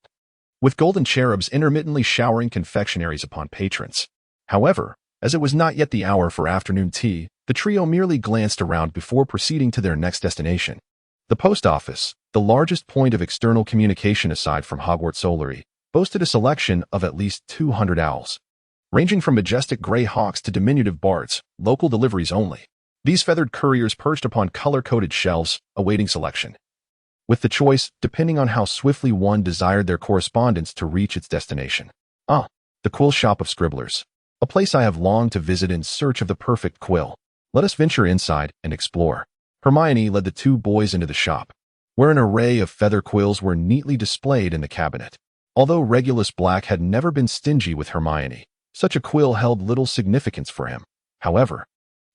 with golden cherubs intermittently showering confectionaries upon patrons. However, as it was not yet the hour for afternoon tea, the trio merely glanced around before proceeding to their next destination. The post office, the largest point of external communication aside from Hogwarts Solary, boasted a selection of at least 200 owls, ranging from majestic gray hawks to diminutive bards, local deliveries only. These feathered couriers perched upon color-coded shelves, awaiting selection, with the choice depending on how swiftly one desired their correspondence to reach its destination. The quill shop of scribblers, a place I have longed to visit in search of the perfect quill. Let us venture inside and explore. Hermione led the 2 boys into the shop, where an array of feather quills were neatly displayed in the cabinet. Although Regulus Black had never been stingy with Hermione, such a quill held little significance for him. However,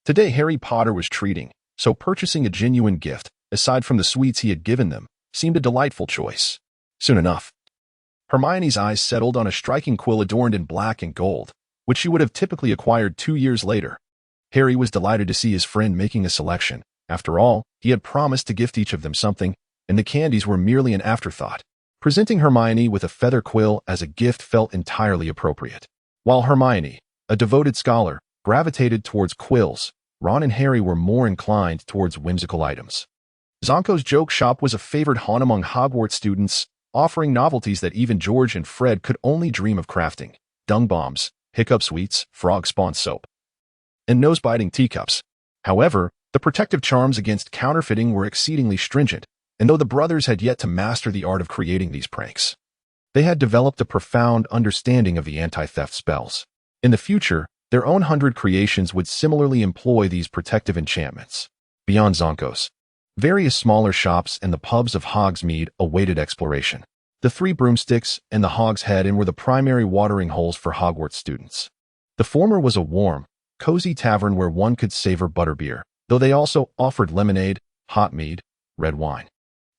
today Harry Potter was treating, so purchasing a genuine gift, aside from the sweets he had given them, seemed a delightful choice. Soon enough, Hermione's eyes settled on a striking quill adorned in black and gold, which she would have typically acquired 2 years later. Harry was delighted to see his friend making a selection. After all, he had promised to gift each of them something, and the candies were merely an afterthought. Presenting Hermione with a feather quill as a gift felt entirely appropriate. While Hermione, a devoted scholar, gravitated towards quills, Ron and Harry were more inclined towards whimsical items. Zonko's joke shop was a favored haunt among Hogwarts students, offering novelties that even George and Fred could only dream of crafting: dung bombs, hiccup sweets, frog spawn soap, and nose-biting teacups. However, the protective charms against counterfeiting were exceedingly stringent, and though the brothers had yet to master the art of creating these pranks, they had developed a profound understanding of the anti-theft spells. In the future, their own 100 creations would similarly employ these protective enchantments. Beyond Zonko's, various smaller shops and the pubs of Hogsmeade awaited exploration. The 3 broomsticks and the Hog's Head Inn were the primary watering holes for Hogwarts students. The former was a warm, cozy tavern where one could savor butterbeer, though they also offered lemonade, hot mead, red wine,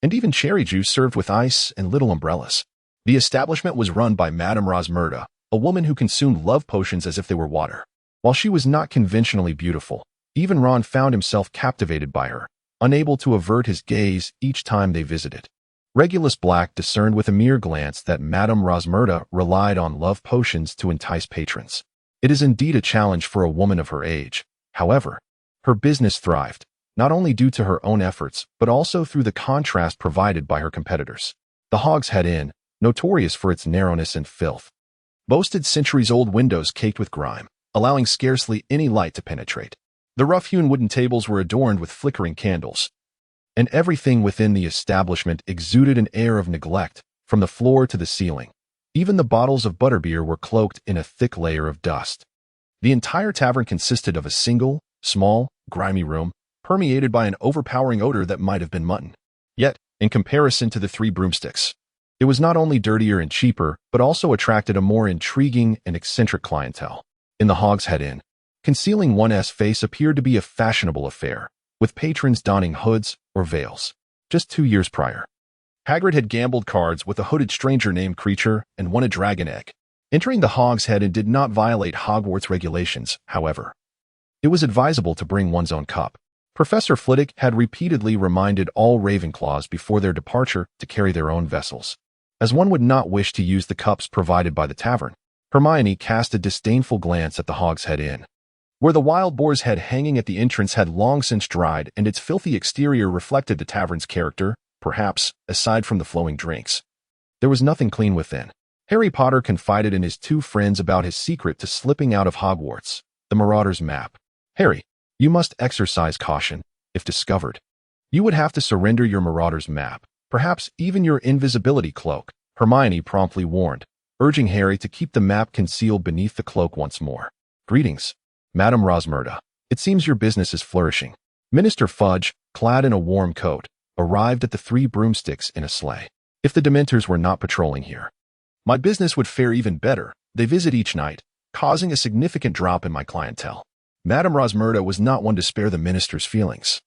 and even cherry juice served with ice and little umbrellas. The establishment was run by Madame Rosmerta, a woman who consumed love potions as if they were water. While she was not conventionally beautiful, even Ron found himself captivated by her, unable to avert his gaze each time they visited. Regulus Black discerned with a mere glance that Madame Rosmerta relied on love potions to entice patrons. It is indeed a challenge for a woman of her age. However, her business thrived, not only due to her own efforts, but also through the contrast provided by her competitors. The Hog's Head Inn, notorious for its narrowness and filth, boasted centuries-old windows caked with grime, allowing scarcely any light to penetrate. The rough-hewn wooden tables were adorned with flickering candles, and everything within the establishment exuded an air of neglect, from the floor to the ceiling. Even the bottles of butterbeer were cloaked in a thick layer of dust. The entire tavern consisted of a single, small, grimy room, permeated by an overpowering odor that might have been mutton. Yet, in comparison to the 3 broomsticks, it was not only dirtier and cheaper, but also attracted a more intriguing and eccentric clientele. In the Hog's Head Inn, Concealing one's face appeared to be a fashionable affair, with patrons donning hoods or veils. Just 2 years prior, Hagrid had gambled cards with a hooded stranger named Creature and won a dragon egg. Entering the Hogshead and did not violate Hogwarts regulations, however. It was advisable to bring one's own cup. Professor Flitwick had repeatedly reminded all Ravenclaws before their departure to carry their own vessels, as one would not wish to use the cups provided by the tavern. Hermione cast a disdainful glance at the Hogshead Inn, where the wild boar's head hanging at the entrance had long since dried and its filthy exterior reflected the tavern's character, perhaps, aside from the flowing drinks. There was nothing clean within. Harry Potter confided in his 2 friends about his secret to slipping out of Hogwarts, the Marauder's map. Harry, you must exercise caution. If discovered, you would have to surrender your Marauder's map, perhaps even your invisibility cloak, Hermione promptly warned, urging Harry to keep the map concealed beneath the cloak once more. Greetings, Madame Rosmerta. It seems your business is flourishing. Minister Fudge, clad in a warm coat, arrived at the 3 broomsticks in a sleigh. If the Dementors were not patrolling here, my business would fare even better. They visit each night, causing a significant drop in my clientele. Madame Rosmerta was not one to spare the minister's feelings,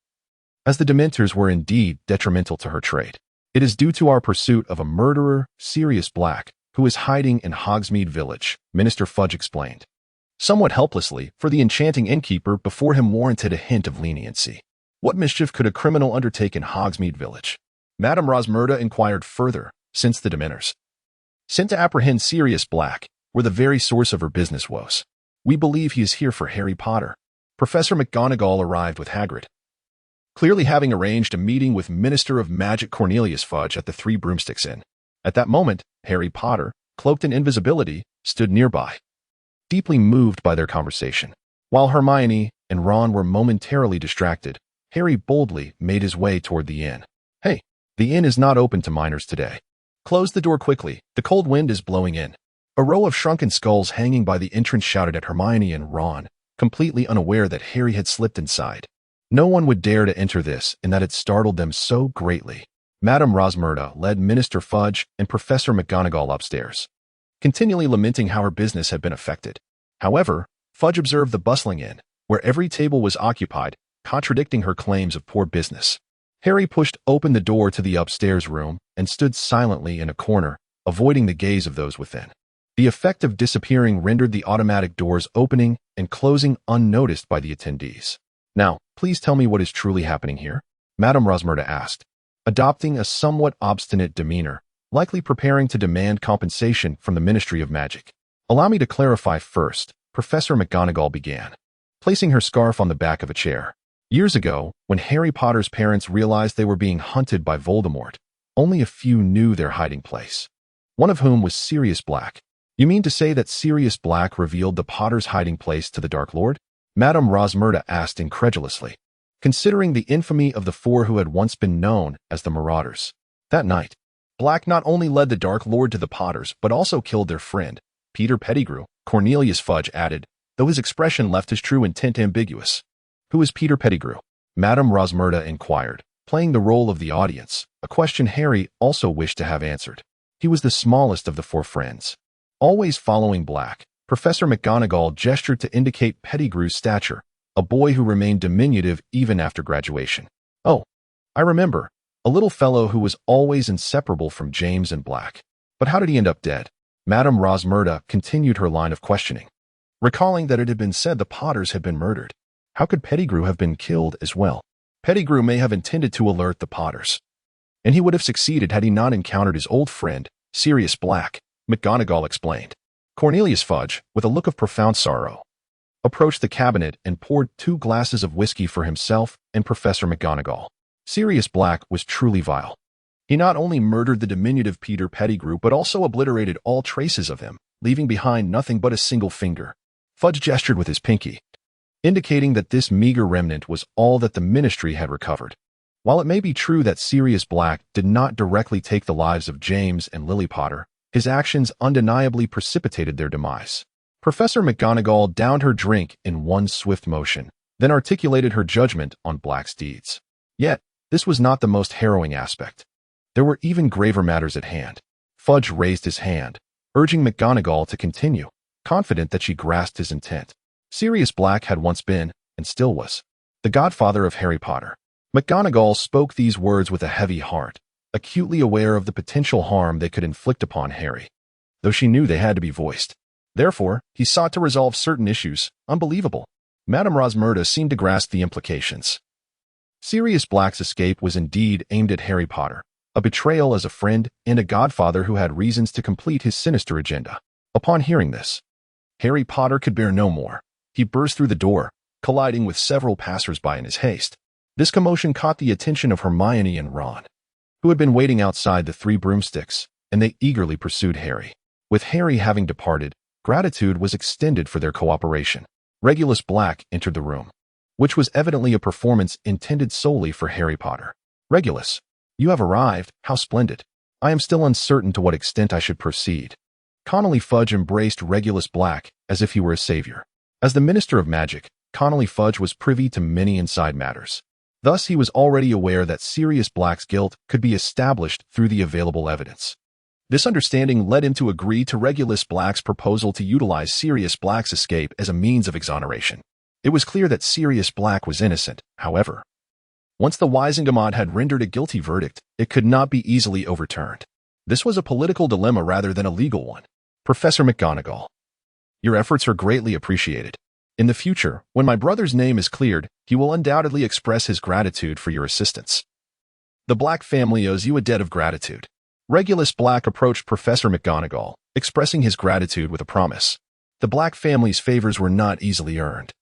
as the Dementors were indeed detrimental to her trade. It is due to our pursuit of a murderer, Sirius Black, who is hiding in Hogsmeade Village, Minister Fudge explained, somewhat helplessly, for the enchanting innkeeper before him warranted a hint of leniency. What mischief could a criminal undertake in Hogsmeade Village? Madame Rosmerta inquired further, since the Dementors, sent to apprehend Sirius Black, were the very source of her business woes. We believe he is here for Harry Potter. Professor McGonagall arrived with Hagrid, clearly having arranged a meeting with Minister of Magic Cornelius Fudge at the 3 Broomsticks Inn. At that moment, Harry Potter, cloaked in invisibility, stood nearby, deeply moved by their conversation. While Hermione and Ron were momentarily distracted, Harry boldly made his way toward the inn. Hey, the inn is not open to minors today. Close the door quickly, the cold wind is blowing in. A row of shrunken skulls hanging by the entrance shouted at Hermione and Ron, completely unaware that Harry had slipped inside. No one would dare to enter this, and that it startled them so greatly. Madame Rosmerta led Minister Fudge and Professor McGonagall upstairs, continually lamenting how her business had been affected. However, Fudge observed the bustling inn, where every table was occupied, contradicting her claims of poor business. Harry pushed open the door to the upstairs room and stood silently in a corner, avoiding the gaze of those within. The effect of disappearing rendered the automatic doors opening and closing unnoticed by the attendees. Now, please tell me what is truly happening here, Madame Rosmerta asked, adopting a somewhat obstinate demeanor, likely preparing to demand compensation from the Ministry of Magic. Allow me to clarify first, Professor McGonagall began, placing her scarf on the back of a chair. Years ago, when Harry Potter's parents realized they were being hunted by Voldemort, only a few knew their hiding place, one of whom was Sirius Black. You mean to say that Sirius Black revealed the Potter's hiding place to the Dark Lord? Madame Rosmerta asked incredulously, considering the infamy of the 4 who had once been known as the Marauders. That night, Black not only led the Dark Lord to the Potters but also killed their friend, Peter Pettigrew, Cornelius Fudge added, though his expression left his true intent ambiguous. Who is Peter Pettigrew? Madame Rosmerta inquired, playing the role of the audience, a question Harry also wished to have answered. He was the smallest of the 4 friends. Always following Black, Professor McGonagall gestured to indicate Pettigrew's stature, a boy who remained diminutive even after graduation. Oh, I remember, a little fellow who was always inseparable from James and Black. But how did he end up dead? Madame Rosmerta continued her line of questioning, recalling that it had been said the Potters had been murdered. How could Pettigrew have been killed as well? Pettigrew may have intended to alert the Potters, and he would have succeeded had he not encountered his old friend, Sirius Black, McGonagall explained. Cornelius Fudge, with a look of profound sorrow, approached the cabinet and poured 2 glasses of whiskey for himself and Professor McGonagall. Sirius Black was truly vile. He not only murdered the diminutive Peter Pettigrew but also obliterated all traces of him, leaving behind nothing but a single finger. Fudge gestured with his pinky, indicating that this meager remnant was all that the Ministry had recovered. While it may be true that Sirius Black did not directly take the lives of James and Lily Potter, his actions undeniably precipitated their demise. Professor McGonagall downed her drink in one swift motion, then articulated her judgment on Black's deeds. Yet, this was not the most harrowing aspect. There were even graver matters at hand. Fudge raised his hand, urging McGonagall to continue, confident that she grasped his intent. Sirius Black had once been, and still was, the godfather of Harry Potter. McGonagall spoke these words with a heavy heart, acutely aware of the potential harm they could inflict upon Harry, though she knew they had to be voiced. Therefore, he sought to resolve certain issues. Unbelievable. Madame Rosmerta seemed to grasp the implications. Sirius Black's escape was indeed aimed at Harry Potter, a betrayal as a friend and a godfather who had reasons to complete his sinister agenda. Upon hearing this, Harry Potter could bear no more. He burst through the door, colliding with several passers-by in his haste. This commotion caught the attention of Hermione and Ron, who had been waiting outside the Three Broomsticks, and they eagerly pursued Harry. With Harry having departed, gratitude was extended for their cooperation. Regulus Black entered the room, which was evidently a performance intended solely for Harry Potter. Regulus, you have arrived. How splendid. I am still uncertain to what extent I should proceed. Connolly Fudge embraced Regulus Black as if he were a savior. As the Minister of Magic, Connolly Fudge was privy to many inside matters. Thus, he was already aware that Sirius Black's guilt could be established through the available evidence. This understanding led him to agree to Regulus Black's proposal to utilize Sirius Black's escape as a means of exoneration. It was clear that Sirius Black was innocent, however. Once the Wisengamot had rendered a guilty verdict, it could not be easily overturned. This was a political dilemma rather than a legal one. Professor McGonagall, your efforts are greatly appreciated. In the future, when my brother's name is cleared, he will undoubtedly express his gratitude for your assistance. The Black family owes you a debt of gratitude. Regulus Black approached Professor McGonagall, expressing his gratitude with a promise. The Black family's favors were not easily earned.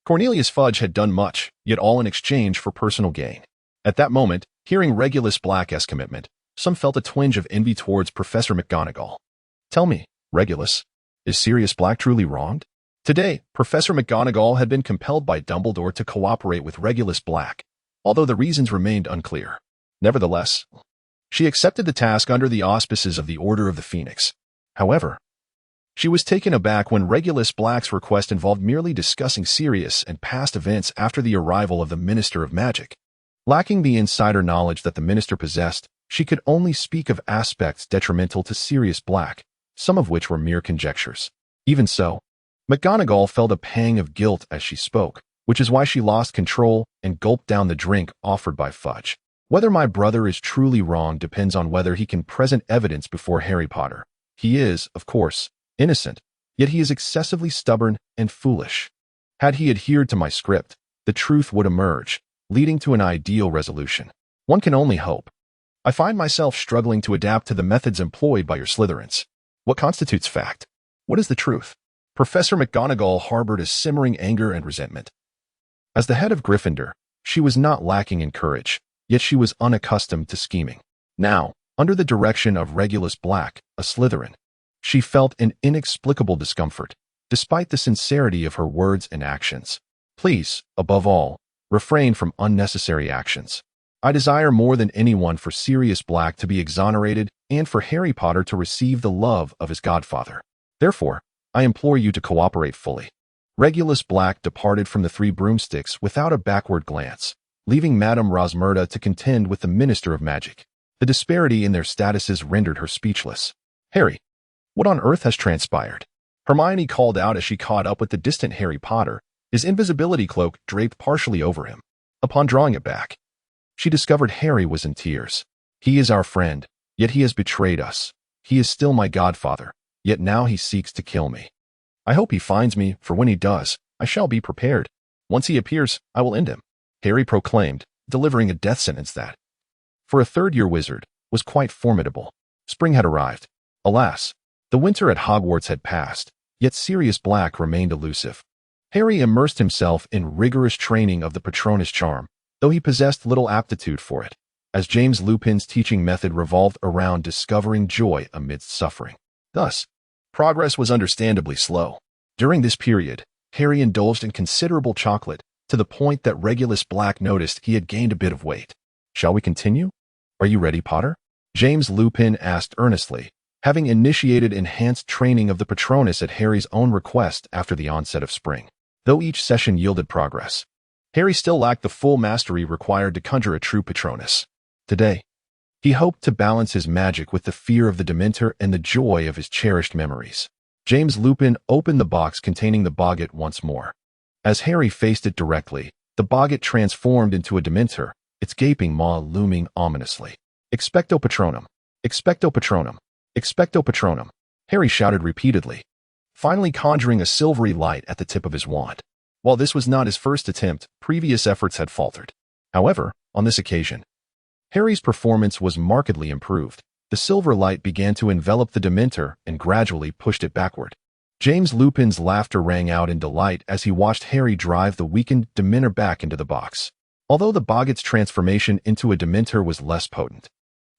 Cornelius Fudge had done much, yet all in exchange for personal gain. At that moment, hearing Regulus Black's commitment, some felt a twinge of envy towards Professor McGonagall. Tell me, Regulus, is Sirius Black truly wronged? Today, Professor McGonagall had been compelled by Dumbledore to cooperate with Regulus Black, although the reasons remained unclear. Nevertheless, she accepted the task under the auspices of the Order of the Phoenix. However, she was taken aback when Regulus Black's request involved merely discussing Sirius and past events after the arrival of the Minister of Magic. Lacking the insider knowledge that the minister possessed, she could only speak of aspects detrimental to Sirius Black, some of which were mere conjectures. Even so, McGonagall felt a pang of guilt as she spoke, which is why she lost control and gulped down the drink offered by Fudge. Whether my brother is truly wrong depends on whether he can present evidence before Harry Potter. He is, of course, innocent, yet he is excessively stubborn and foolish. Had he adhered to my script, the truth would emerge, leading to an ideal resolution. One can only hope. I find myself struggling to adapt to the methods employed by your Slytherins. What constitutes fact? What is the truth? Professor McGonagall harbored a simmering anger and resentment. As the head of Gryffindor, she was not lacking in courage, yet she was unaccustomed to scheming. Now, under the direction of Regulus Black, a Slytherin, she felt an inexplicable discomfort, despite the sincerity of her words and actions. Please, above all, refrain from unnecessary actions. I desire more than anyone for Sirius Black to be exonerated and for Harry Potter to receive the love of his godfather. Therefore, I implore you to cooperate fully. Regulus Black departed from the Three Broomsticks without a backward glance, leaving Madame Rosmerta to contend with the Minister of Magic. The disparity in their statuses rendered her speechless. Harry, what on earth has transpired? Hermione called out as she caught up with the distant Harry Potter, his invisibility cloak draped partially over him. Upon drawing it back, she discovered Harry was in tears. He is our friend, yet he has betrayed us. He is still my godfather, yet now he seeks to kill me. I hope he finds me, for when he does, I shall be prepared. Once he appears, I will end him, Harry proclaimed, delivering a death sentence that, for a third-year wizard, was quite formidable. Spring had arrived. Alas, the winter at Hogwarts had passed, yet Sirius Black remained elusive. Harry immersed himself in rigorous training of the Patronus charm, though he possessed little aptitude for it, as James Lupin's teaching method revolved around discovering joy amidst suffering. Thus, progress was understandably slow. During this period, Harry indulged in considerable chocolate, to the point that Regulus Black noticed he had gained a bit of weight. Shall we continue? Are you ready, Potter? James Lupin asked earnestly, having initiated enhanced training of the Patronus at Harry's own request after the onset of spring. Though each session yielded progress, Harry still lacked the full mastery required to conjure a true Patronus. Today, he hoped to balance his magic with the fear of the Dementor and the joy of his cherished memories. James Lupin opened the box containing the boggart once more. As Harry faced it directly, the boggart transformed into a Dementor, its gaping maw looming ominously. Expecto Patronum! Expecto Patronum! Expecto Patronum! Harry shouted repeatedly, finally conjuring a silvery light at the tip of his wand. While this was not his first attempt, previous efforts had faltered. However, on this occasion, Harry's performance was markedly improved. The silver light began to envelop the Dementor and gradually pushed it backward. James Lupin's laughter rang out in delight as he watched Harry drive the weakened Dementor back into the box. Although the boggart's transformation into a Dementor was less potent,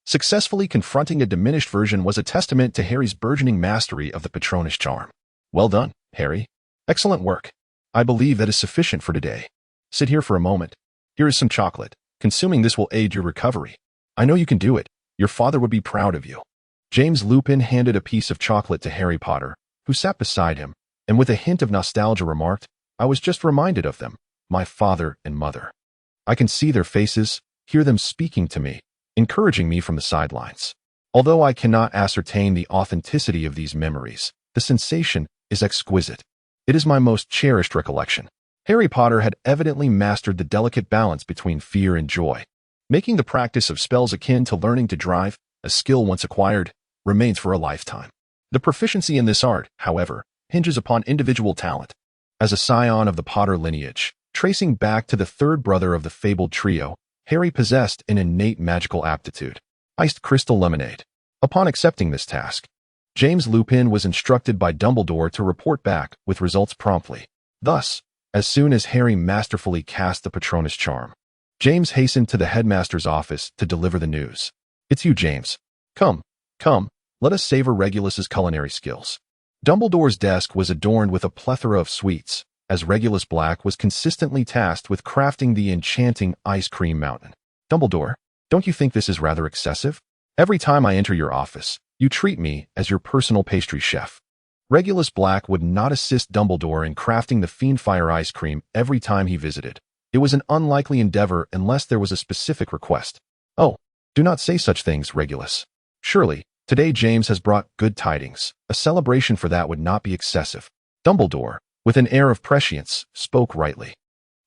successfully confronting a diminished version was a testament to Harry's burgeoning mastery of the Patronus charm. Well done, Harry. Excellent work. I believe that is sufficient for today. Sit here for a moment. Here is some chocolate. Consuming this will aid your recovery. I know you can do it. Your father would be proud of you. James Lupin handed a piece of chocolate to Harry Potter, who sat beside him, and with a hint of nostalgia remarked, I was just reminded of them, my father and mother. I can see their faces, hear them speaking to me, encouraging me from the sidelines. Although I cannot ascertain the authenticity of these memories, the sensation is exquisite. It is my most cherished recollection. Harry Potter had evidently mastered the delicate balance between fear and joy, making the practice of spells akin to learning to drive, a skill once acquired, remains for a lifetime. The proficiency in this art, however, hinges upon individual talent. As a scion of the Potter lineage, tracing back to the third brother of the fabled trio, Harry possessed an innate magical aptitude. Iced crystal lemonade. Upon accepting this task, James Lupin was instructed by Dumbledore to report back with results promptly. Thus, as soon as Harry masterfully cast the Patronus charm, James hastened to the headmaster's office to deliver the news. It's you, James. Come, let us savor Regulus's culinary skills. Dumbledore's desk was adorned with a plethora of sweets, as Regulus Black was consistently tasked with crafting the enchanting ice cream mountain. Dumbledore, don't you think this is rather excessive? Every time I enter your office, you treat me as your personal pastry chef. Regulus Black would not assist Dumbledore in crafting the Fiendfire ice cream every time he visited. It was an unlikely endeavor unless there was a specific request. Oh, do not say such things, Regulus. Surely, today James has brought good tidings. A celebration for that would not be excessive. Dumbledore, with an air of prescience, spoke rightly.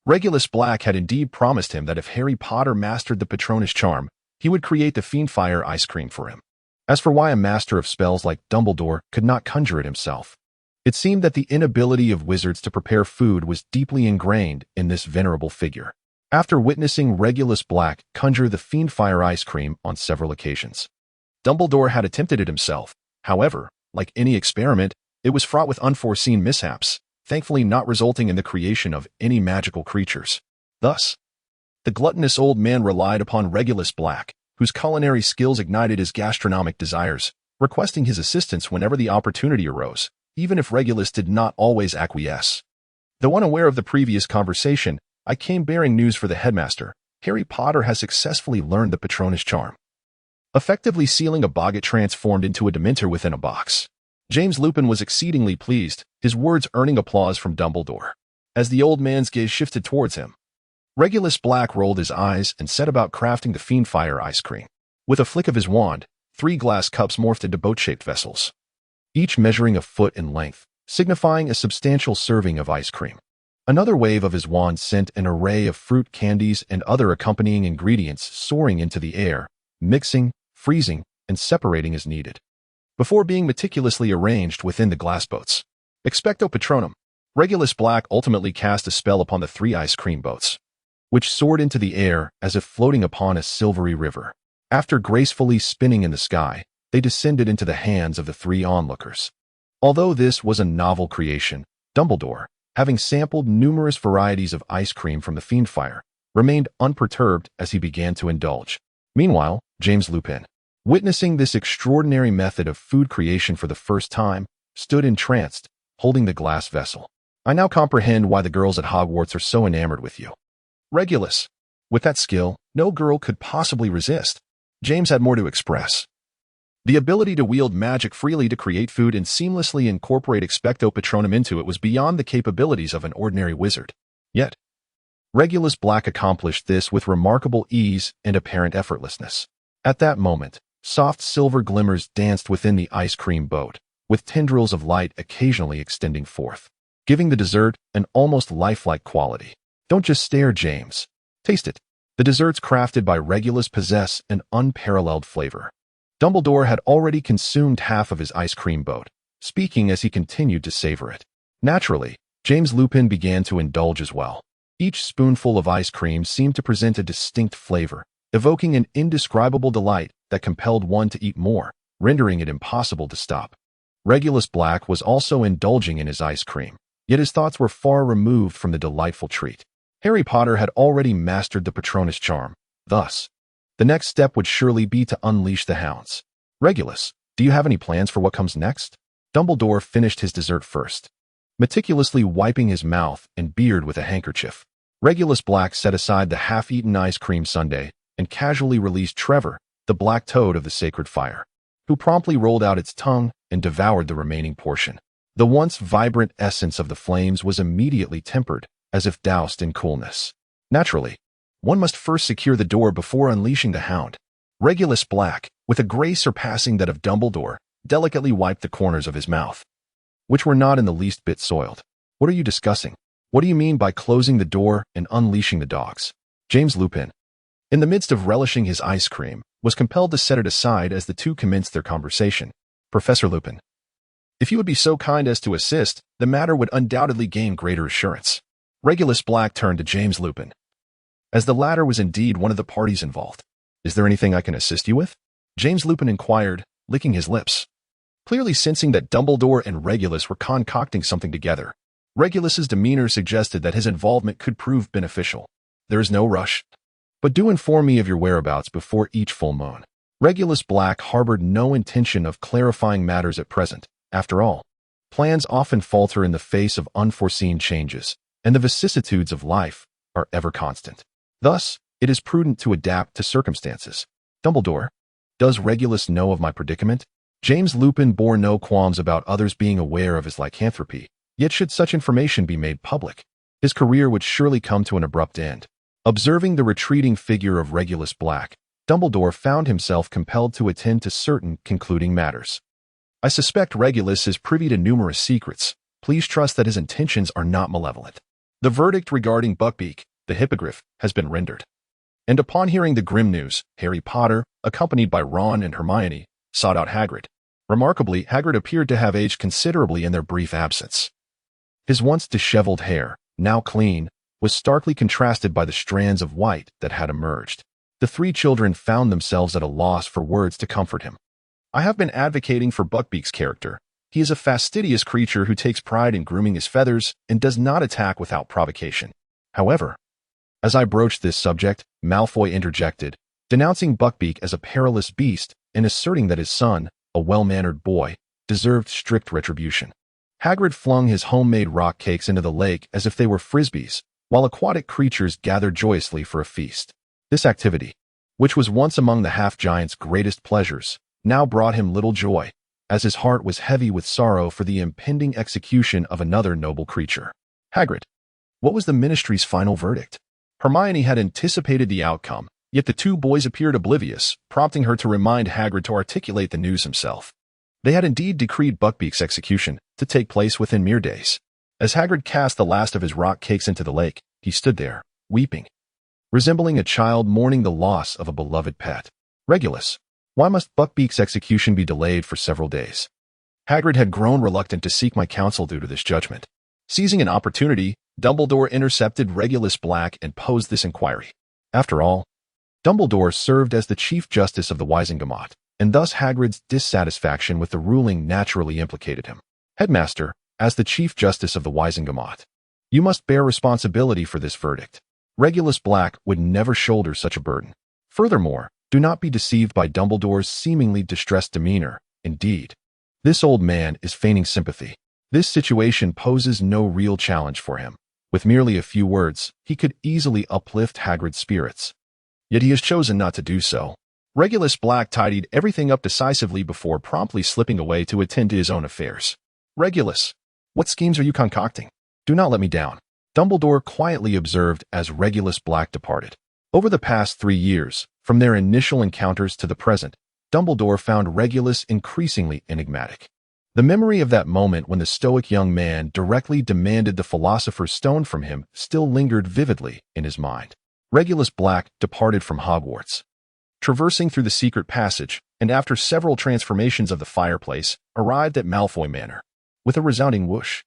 Regulus Black had indeed promised him that if Harry Potter mastered the Patronus charm, he would create the Fiendfire ice cream for him. As for why a master of spells like Dumbledore could not conjure it himself, it seemed that the inability of wizards to prepare food was deeply ingrained in this venerable figure. After witnessing Regulus Black conjure the Fiendfire ice cream on several occasions, Dumbledore had attempted it himself. However, like any experiment, it was fraught with unforeseen mishaps, thankfully not resulting in the creation of any magical creatures. Thus, the gluttonous old man relied upon Regulus Black, whose culinary skills ignited his gastronomic desires, requesting his assistance whenever the opportunity arose, even if Regulus did not always acquiesce. Though unaware of the previous conversation, I came bearing news for the headmaster. Harry Potter has successfully learned the Patronus charm, effectively sealing a boggart transformed into a Dementor within a box. James Lupin was exceedingly pleased, his words earning applause from Dumbledore. As the old man's gaze shifted towards him, Regulus Black rolled his eyes and set about crafting the Fiendfire ice cream. With a flick of his wand, 3 glass cups morphed into boat-shaped vessels, each measuring a foot in length, signifying a substantial serving of ice cream. Another wave of his wand sent an array of fruit candies and other accompanying ingredients soaring into the air, mixing, freezing, and separating as needed, before being meticulously arranged within the glass boats. Expecto Patronum. Regulus Black ultimately cast a spell upon the 3 ice cream boats, which soared into the air as if floating upon a silvery river. After gracefully spinning in the sky, they descended into the hands of the 3 onlookers. Although this was a novel creation, Dumbledore, having sampled numerous varieties of ice cream from the Fiendfire, remained unperturbed as he began to indulge. Meanwhile, James Lupin, witnessing this extraordinary method of food creation for the first time, stood entranced, holding the glass vessel. I now comprehend why the girls at Hogwarts are so enamored with you. Regulus. With that skill, no girl could possibly resist. James had more to express. The ability to wield magic freely to create food and seamlessly incorporate Expecto Patronum into it was beyond the capabilities of an ordinary wizard. Yet, Regulus Black accomplished this with remarkable ease and apparent effortlessness. At that moment, soft silver glimmers danced within the ice cream boat, with tendrils of light occasionally extending forth, giving the dessert an almost lifelike quality. Don't just stare, James. Taste it. The desserts crafted by Regulus possess an unparalleled flavor. Dumbledore had already consumed half of his ice cream boat, speaking as he continued to savor it. Naturally, James Lupin began to indulge as well. Each spoonful of ice cream seemed to present a distinct flavor, evoking an indescribable delight that compelled one to eat more, rendering it impossible to stop. Regulus Black was also indulging in his ice cream, yet his thoughts were far removed from the delightful treat. Harry Potter had already mastered the Patronus charm. Thus, the next step would surely be to unleash the hounds. Regulus, do you have any plans for what comes next? Dumbledore finished his dessert first, meticulously wiping his mouth and beard with a handkerchief. Regulus Black set aside the half-eaten ice cream sundae and casually released Trevor, the black toad of the sacred fire, who promptly rolled out its tongue and devoured the remaining portion. The once vibrant essence of the flames was immediately tempered, as if doused in coolness. Naturally, one must first secure the door before unleashing the hound. Regulus Black, with a grace surpassing that of Dumbledore, delicately wiped the corners of his mouth, which were not in the least bit soiled. What are you discussing? What do you mean by closing the door and unleashing the dogs? James Lupin, in the midst of relishing his ice cream, was compelled to set it aside as the two commenced their conversation. Professor Lupin, if you would be so kind as to assist, the matter would undoubtedly gain greater assurance. Regulus Black turned to James Lupin, as the latter was indeed one of the parties involved. Is there anything I can assist you with? James Lupin inquired, licking his lips, clearly sensing that Dumbledore and Regulus were concocting something together. Regulus's demeanor suggested that his involvement could prove beneficial. There is no rush, but do inform me of your whereabouts before each full moon. Regulus Black harbored no intention of clarifying matters at present. After all, plans often falter in the face of unforeseen changes, and the vicissitudes of life are ever constant. Thus, it is prudent to adapt to circumstances. Dumbledore, does Regulus know of my predicament? James Lupin bore no qualms about others being aware of his lycanthropy, yet should such information be made public, his career would surely come to an abrupt end. Observing the retreating figure of Regulus Black, Dumbledore found himself compelled to attend to certain concluding matters. I suspect Regulus is privy to numerous secrets. Please trust that his intentions are not malevolent. The verdict regarding Buckbeak, the hippogriff, has been rendered. And upon hearing the grim news, Harry Potter, accompanied by Ron and Hermione, sought out Hagrid. Remarkably, Hagrid appeared to have aged considerably in their brief absence. His once disheveled hair, now clean, was starkly contrasted by the strands of white that had emerged. The three children found themselves at a loss for words to comfort him. I have been advocating for Buckbeak's character. He is a fastidious creature who takes pride in grooming his feathers and does not attack without provocation. However, as I broached this subject, Malfoy interjected, denouncing Buckbeak as a perilous beast and asserting that his son, a well-mannered boy, deserved strict retribution. Hagrid flung his homemade rock cakes into the lake as if they were frisbees, while aquatic creatures gathered joyously for a feast. This activity, which was once among the half-giant's greatest pleasures, now brought him little joy, as his heart was heavy with sorrow for the impending execution of another noble creature. Hagrid, what was the Ministry's final verdict? Hermione had anticipated the outcome, yet the two boys appeared oblivious, prompting her to remind Hagrid to articulate the news himself. They had indeed decreed Buckbeak's execution to take place within mere days. As Hagrid cast the last of his rock cakes into the lake, he stood there, weeping, resembling a child mourning the loss of a beloved pet. Regulus, why must Buckbeak's execution be delayed for several days? Hagrid had grown reluctant to seek my counsel due to this judgment. Seizing an opportunity, Dumbledore intercepted Regulus Black and posed this inquiry. After all, Dumbledore served as the Chief Justice of the Wizengamot, and thus Hagrid's dissatisfaction with the ruling naturally implicated him. Headmaster, as the Chief Justice of the Wizengamot, you must bear responsibility for this verdict. Regulus Black would never shoulder such a burden. Furthermore, do not be deceived by Dumbledore's seemingly distressed demeanor. Indeed, this old man is feigning sympathy. This situation poses no real challenge for him. With merely a few words, he could easily uplift Hagrid's spirits. Yet he has chosen not to do so. Regulus Black tidied everything up decisively before promptly slipping away to attend to his own affairs. Regulus, what schemes are you concocting? Do not let me down. Dumbledore quietly observed as Regulus Black departed. Over the past 3 years, from their initial encounters to the present, Dumbledore found Regulus increasingly enigmatic. The memory of that moment when the stoic young man directly demanded the Philosopher's Stone from him still lingered vividly in his mind. Regulus Black departed from Hogwarts, traversing through the secret passage, and after several transformations of the fireplace, arrived at Malfoy Manor. With a resounding whoosh,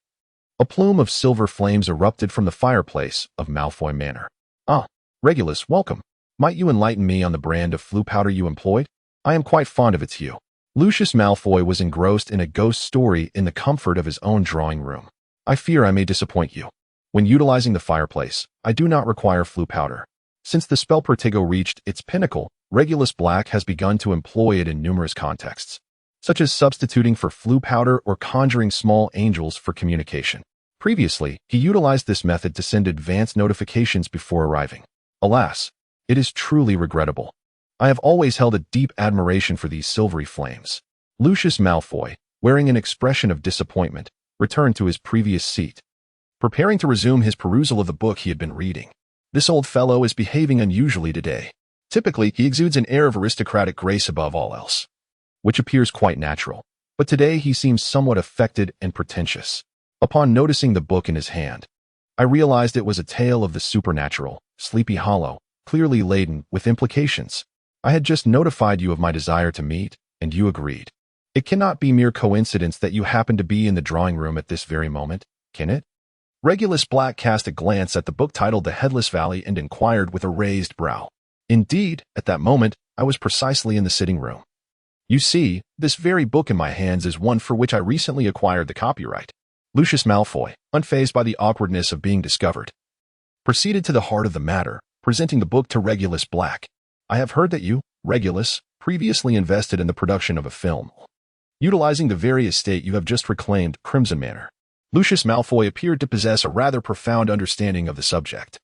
a plume of silver flames erupted from the fireplace of Malfoy Manor. "Ah, Regulus, welcome. Might you enlighten me on the brand of flue powder you employed? I am quite fond of its hue." Lucius Malfoy was engrossed in a ghost story in the comfort of his own drawing room. "I fear I may disappoint you. When utilizing the fireplace, I do not require flue powder. Since the spell Protego reached its pinnacle, Regulus Black has begun to employ it in numerous contexts, such as substituting for flue powder or conjuring small angels for communication. Previously, he utilized this method to send advance notifications before arriving. Alas, it is truly regrettable. I have always held a deep admiration for these silvery flames." Lucius Malfoy, wearing an expression of disappointment, returned to his previous seat, preparing to resume his perusal of the book he had been reading. "This old fellow is behaving unusually today. Typically, he exudes an air of aristocratic grace above all else, which appears quite natural. But today he seems somewhat affected and pretentious." Upon noticing the book in his hand, I realized it was a tale of the supernatural, Sleepy Hollow, clearly laden with implications. "I had just notified you of my desire to meet, and you agreed. It cannot be mere coincidence that you happen to be in the drawing room at this very moment, can it?" Regulus Black cast a glance at the book titled The Headless Valley and inquired with a raised brow. "Indeed, at that moment, I was precisely in the sitting room. You see, this very book in my hands is one for which I recently acquired the copyright." Lucius Malfoy, unfazed by the awkwardness of being discovered, proceeded to the heart of the matter, presenting the book to Regulus Black. "I have heard that you, Regulus, previously invested in the production of a film, utilizing the very estate you have just reclaimed, Crimson Manor." Lucius Malfoy appeared to possess a rather profound understanding of the subject.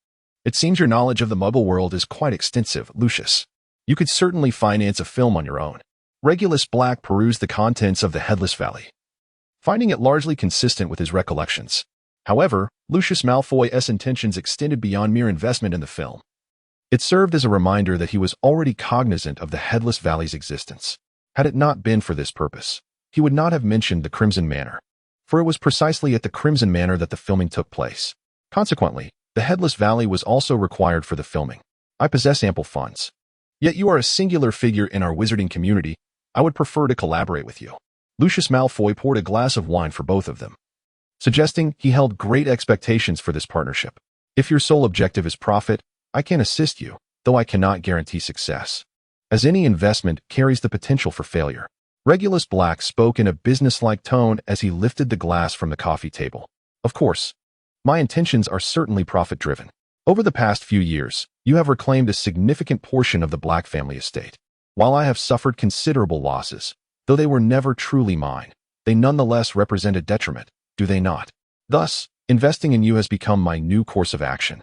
"It seems your knowledge of the Muggle world is quite extensive, Lucius. You could certainly finance a film on your own." Regulus Black perused the contents of The Headless Valley, finding it largely consistent with his recollections. However, Lucius Malfoy's intentions extended beyond mere investment in the film. It served as a reminder that he was already cognizant of the Headless Valley's existence. Had it not been for this purpose, he would not have mentioned the Crimson Manor, for it was precisely at the Crimson Manor that the filming took place. Consequently, the Headless Valley was also required for the filming. "I possess ample funds. Yet you are a singular figure in our wizarding community. I would prefer to collaborate with you." Lucius Malfoy poured a glass of wine for both of them, suggesting he held great expectations for this partnership. "If your sole objective is profit, I can assist you, though I cannot guarantee success, as any investment carries the potential for failure." Regulus Black spoke in a businesslike tone as he lifted the glass from the coffee table. "Of course, my intentions are certainly profit-driven. Over the past few years, you have reclaimed a significant portion of the Black family estate. While I have suffered considerable losses, though they were never truly mine, they nonetheless represent a detriment, do they not? Thus, investing in you has become my new course of action,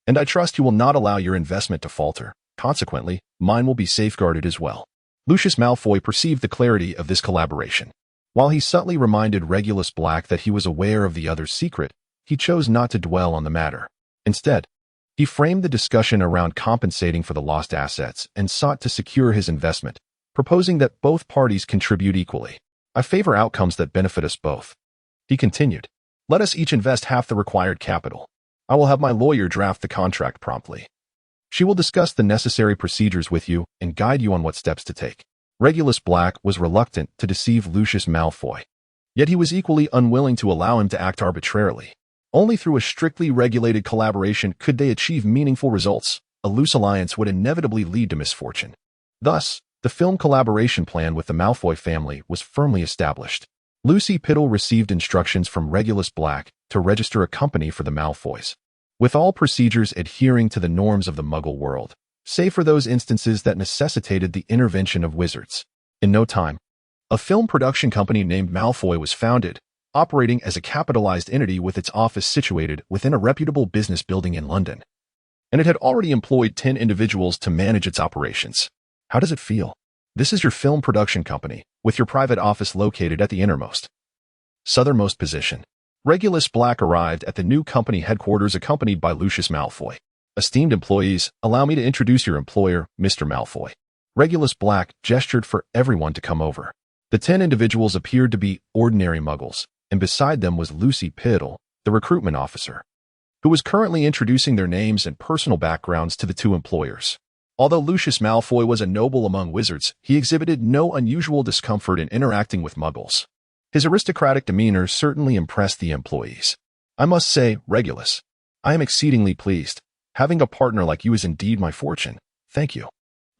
and I trust you will not allow your investment to falter. Consequently, mine will be safeguarded as well." Lucius Malfoy perceived the clarity of this collaboration. While he subtly reminded Regulus Black that he was aware of the other's secret, he chose not to dwell on the matter. Instead, he framed the discussion around compensating for the lost assets and sought to secure his investment, proposing that both parties contribute equally. "I favor outcomes that benefit us both," he continued. "Let us each invest half the required capital. I will have my lawyer draft the contract promptly. She will discuss the necessary procedures with you and guide you on what steps to take." Regulus Black was reluctant to deceive Lucius Malfoy, yet he was equally unwilling to allow him to act arbitrarily. Only through a strictly regulated collaboration could they achieve meaningful results. A loose alliance would inevitably lead to misfortune. Thus, the film collaboration plan with the Malfoy family was firmly established. Lucy Piddle received instructions from Regulus Black to register a company for the Malfoys, with all procedures adhering to the norms of the Muggle world, save for those instances that necessitated the intervention of wizards. In no time, a film production company named Malfoy was founded, operating as a capitalized entity with its office situated within a reputable business building in London. And it had already employed 10 individuals to manage its operations. How does it feel? This is your film production company, with your private office located at the southernmost position. Regulus Black arrived at the new company headquarters accompanied by Lucius Malfoy. "Esteemed employees, allow me to introduce your employer, Mr. Malfoy." Regulus Black gestured for everyone to come over. The 10 individuals appeared to be ordinary muggles, and beside them was Lucy Piddle, the recruitment officer, who was currently introducing their names and personal backgrounds to the two employers. Although Lucius Malfoy was a noble among wizards, he exhibited no unusual discomfort in interacting with muggles. His aristocratic demeanor certainly impressed the employees. I must say, Regulus, I am exceedingly pleased. Having a partner like you is indeed my fortune. Thank you.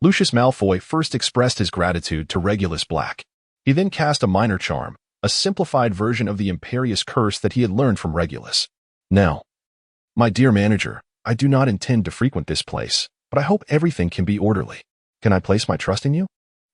Lucius Malfoy first expressed his gratitude to Regulus Black. He then cast a minor charm, a simplified version of the imperious curse that he had learned from Regulus. Now, my dear manager, I do not intend to frequent this place, but I hope everything can be orderly. Can I place my trust in you?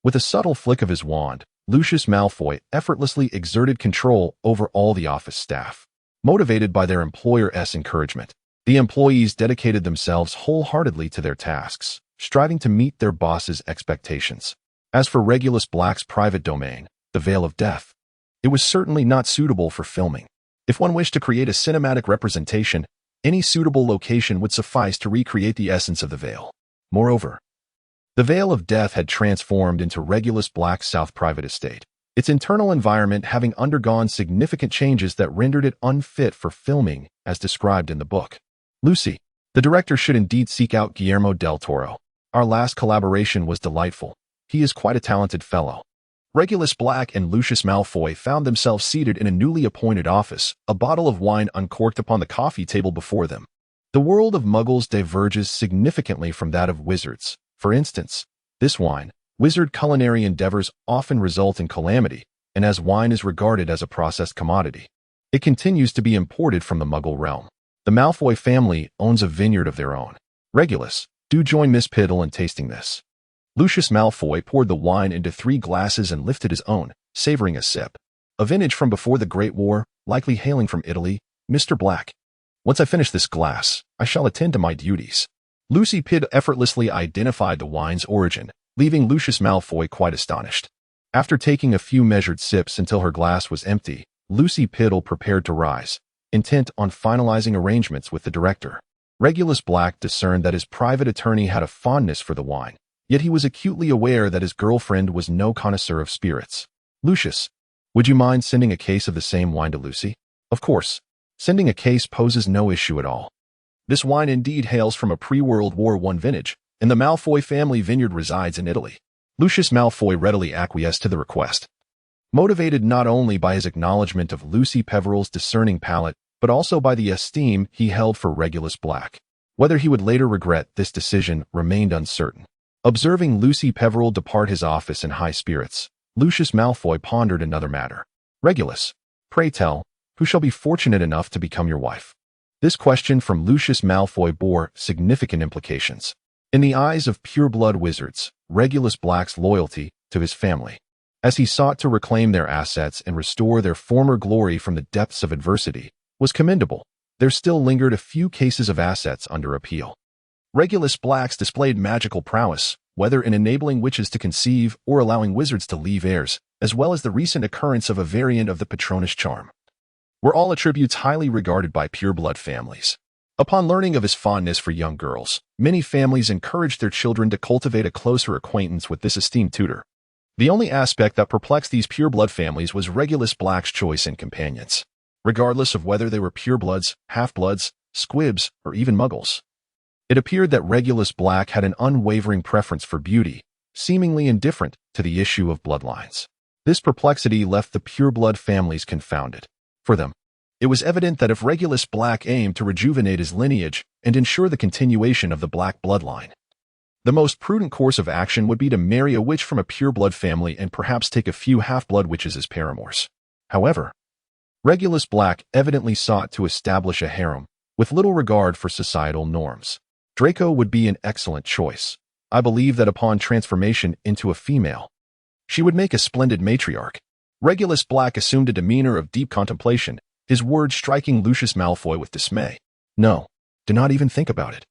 With a subtle flick of his wand, Lucius Malfoy effortlessly exerted control over all the office staff. Motivated by their employer's encouragement, the employees dedicated themselves wholeheartedly to their tasks, striving to meet their boss's expectations. As for Regulus Black's private domain, the Veil of Death, it was certainly not suitable for filming. If one wished to create a cinematic representation, any suitable location would suffice to recreate the essence of the Veil. Moreover, the Veil of Death had transformed into Regulus Black's South private estate, its internal environment having undergone significant changes that rendered it unfit for filming, as described in the book. Lucy, the director should indeed seek out Guillermo del Toro. Our last collaboration was delightful. He is quite a talented fellow. Regulus Black and Lucius Malfoy found themselves seated in a newly appointed office, a bottle of wine uncorked upon the coffee table before them. The world of muggles diverges significantly from that of wizards. For instance, this wine, wizard culinary endeavors often result in calamity, and as wine is regarded as a processed commodity, it continues to be imported from the Muggle realm. The Malfoy family owns a vineyard of their own. Regulus, do join Miss Piddle in tasting this. Lucius Malfoy poured the wine into 3 glasses and lifted his own, savoring a sip. A vintage from before the Great War, likely hailing from Italy. Mr. Black, once I finish this glass, I shall attend to my duties. Lucy Piddle effortlessly identified the wine's origin, leaving Lucius Malfoy quite astonished. After taking a few measured sips until her glass was empty, Lucy Piddle prepared to rise, intent on finalizing arrangements with the director. Regulus Black discerned that his private attorney had a fondness for the wine, yet he was acutely aware that his girlfriend was no connoisseur of spirits. Lucius, would you mind sending a case of the same wine to Lucy? Of course. Sending a case poses no issue at all. This wine indeed hails from a pre-World War I vintage, and the Malfoy family vineyard resides in Italy. Lucius Malfoy readily acquiesced to the request. Motivated not only by his acknowledgement of Lucy Peveril's discerning palate, but also by the esteem he held for Regulus Black. Whether he would later regret this decision remained uncertain. Observing Lucy Peveril depart his office in high spirits, Lucius Malfoy pondered another matter. Regulus, pray tell, who shall be fortunate enough to become your wife? This question from Lucius Malfoy bore significant implications. In the eyes of pure-blood wizards, Regulus Black's loyalty to his family, as he sought to reclaim their assets and restore their former glory from the depths of adversity, was commendable. There still lingered a few cases of assets under appeal. Regulus Black's displayed magical prowess, whether in enabling witches to conceive or allowing wizards to leave heirs, as well as the recent occurrence of a variant of the Patronus charm, were all attributes highly regarded by pure-blood families. Upon learning of his fondness for young girls, many families encouraged their children to cultivate a closer acquaintance with this esteemed tutor. The only aspect that perplexed these pure-blood families was Regulus Black's choice in companions, regardless of whether they were purebloods, half-bloods, squibs, or even muggles. It appeared that Regulus Black had an unwavering preference for beauty, seemingly indifferent to the issue of bloodlines. This perplexity left the pure-blood families confounded. For them, it was evident that if Regulus Black aimed to rejuvenate his lineage and ensure the continuation of the Black bloodline, the most prudent course of action would be to marry a witch from a pure-blood family and perhaps take a few half-blood witches as paramours. However, Regulus Black evidently sought to establish a harem, with little regard for societal norms. Draco would be an excellent choice. I believe that upon transformation into a female, she would make a splendid matriarch. Regulus Black assumed a demeanor of deep contemplation, his words striking Lucius Malfoy with dismay. No, do not even think about it.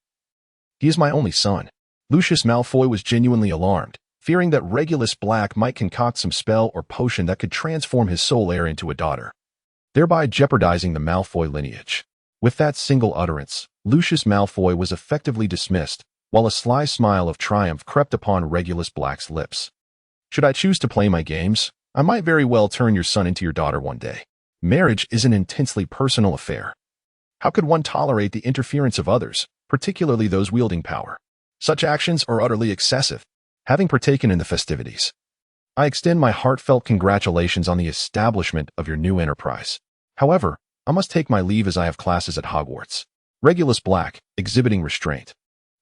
He is my only son. Lucius Malfoy was genuinely alarmed, fearing that Regulus Black might concoct some spell or potion that could transform his sole heir into a daughter, thereby jeopardizing the Malfoy lineage. With that single utterance, Lucius Malfoy was effectively dismissed, while a sly smile of triumph crept upon Regulus Black's lips. Should I choose to play my games, I might very well turn your son into your daughter one day. Marriage is an intensely personal affair. How could one tolerate the interference of others, particularly those wielding power? Such actions are utterly excessive. Having partaken in the festivities, I extend my heartfelt congratulations on the establishment of your new enterprise. However, I must take my leave as I have classes at Hogwarts. Regulus Black, exhibiting restraint,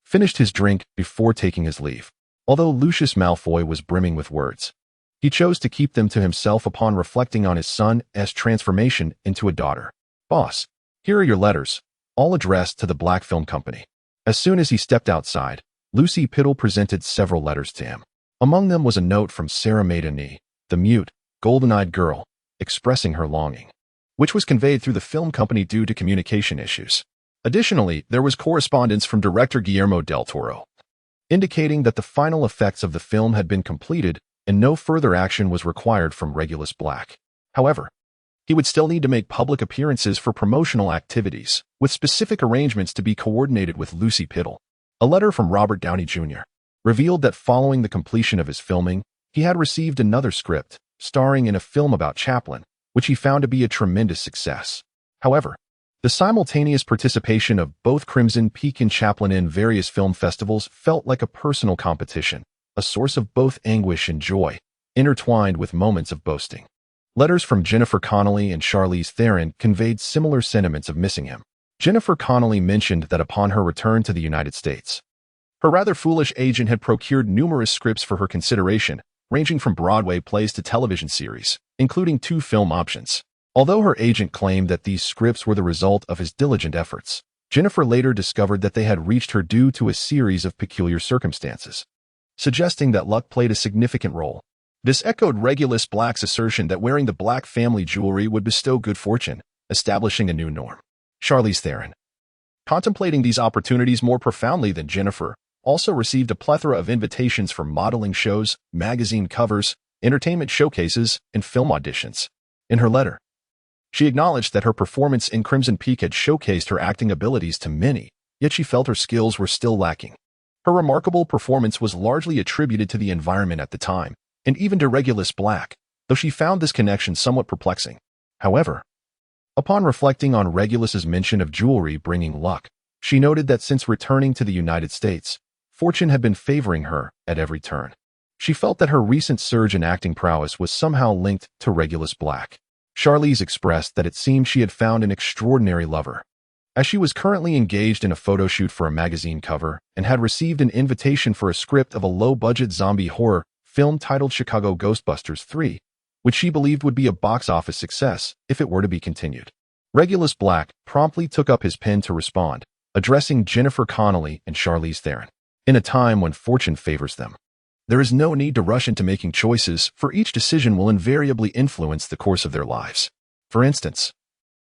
finished his drink before taking his leave. Although Lucius Malfoy was brimming with words, he chose to keep them to himself upon reflecting on his son's transformation into a daughter. Boss, here are your letters, all addressed to the Black Film Company. As soon as he stepped outside, Lucy Piddle presented several letters to him. Among them was a note from Sarah Maiden, the mute, golden-eyed girl, expressing her longing, which was conveyed through the film company due to communication issues. Additionally, there was correspondence from director Guillermo del Toro, indicating that the final effects of the film had been completed and no further action was required from Regulus Black. However, he would still need to make public appearances for promotional activities, with specific arrangements to be coordinated with Lucy Piddle. A letter from Robert Downey Jr. revealed that following the completion of his filming, he had received another script, starring in a film about Chaplin, which he found to be a tremendous success. However, the simultaneous participation of both Crimson Peak and Chaplin in various film festivals felt like a personal competition, a source of both anguish and joy, intertwined with moments of boasting. Letters from Jennifer Connelly and Charlize Theron conveyed similar sentiments of missing him. Jennifer Connelly mentioned that upon her return to the United States, her rather foolish agent had procured numerous scripts for her consideration, ranging from Broadway plays to television series, including 2 film options. Although her agent claimed that these scripts were the result of his diligent efforts, Jennifer later discovered that they had reached her due to a series of peculiar circumstances, suggesting that luck played a significant role. This echoed Regulus Black's assertion that wearing the Black family jewelry would bestow good fortune, establishing a new norm. Charlize Theron, contemplating these opportunities more profoundly than Jennifer, also received a plethora of invitations for modeling shows, magazine covers, entertainment showcases, and film auditions. In her letter, she acknowledged that her performance in Crimson Peak had showcased her acting abilities to many, yet she felt her skills were still lacking. Her remarkable performance was largely attributed to the environment at the time, and even to Regulus Black, though she found this connection somewhat perplexing. However, upon reflecting on Regulus's mention of jewelry bringing luck, she noted that since returning to the United States, fortune had been favoring her at every turn. She felt that her recent surge in acting prowess was somehow linked to Regulus Black. Charlize expressed that it seemed she had found an extraordinary lover, as she was currently engaged in a photo shoot for a magazine cover and had received an invitation for a script of a low-budget zombie horror film titled Chicago Ghostbusters 3, which she believed would be a box office success if it were to be continued. Regulus Black promptly took up his pen to respond, addressing Jennifer Connelly and Charlize Theron. In a time when fortune favors them, there is no need to rush into making choices, for each decision will invariably influence the course of their lives. For instance,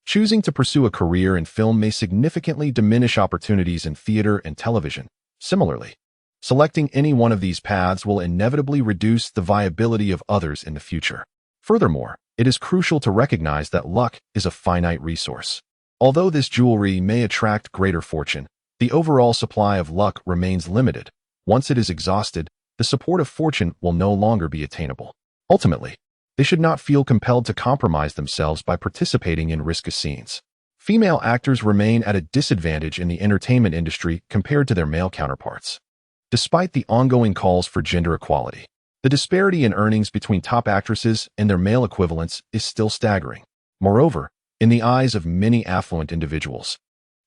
choosing to pursue a career in film may significantly diminish opportunities in theater and television. Similarly, selecting any one of these paths will inevitably reduce the viability of others in the future. Furthermore, it is crucial to recognize that luck is a finite resource. Although this jewelry may attract greater fortune, the overall supply of luck remains limited. Once it is exhausted, the support of fortune will no longer be attainable. Ultimately, they should not feel compelled to compromise themselves by participating in risky scenes. Female actors remain at a disadvantage in the entertainment industry compared to their male counterparts. Despite the ongoing calls for gender equality, the disparity in earnings between top actresses and their male equivalents is still staggering. Moreover, in the eyes of many affluent individuals,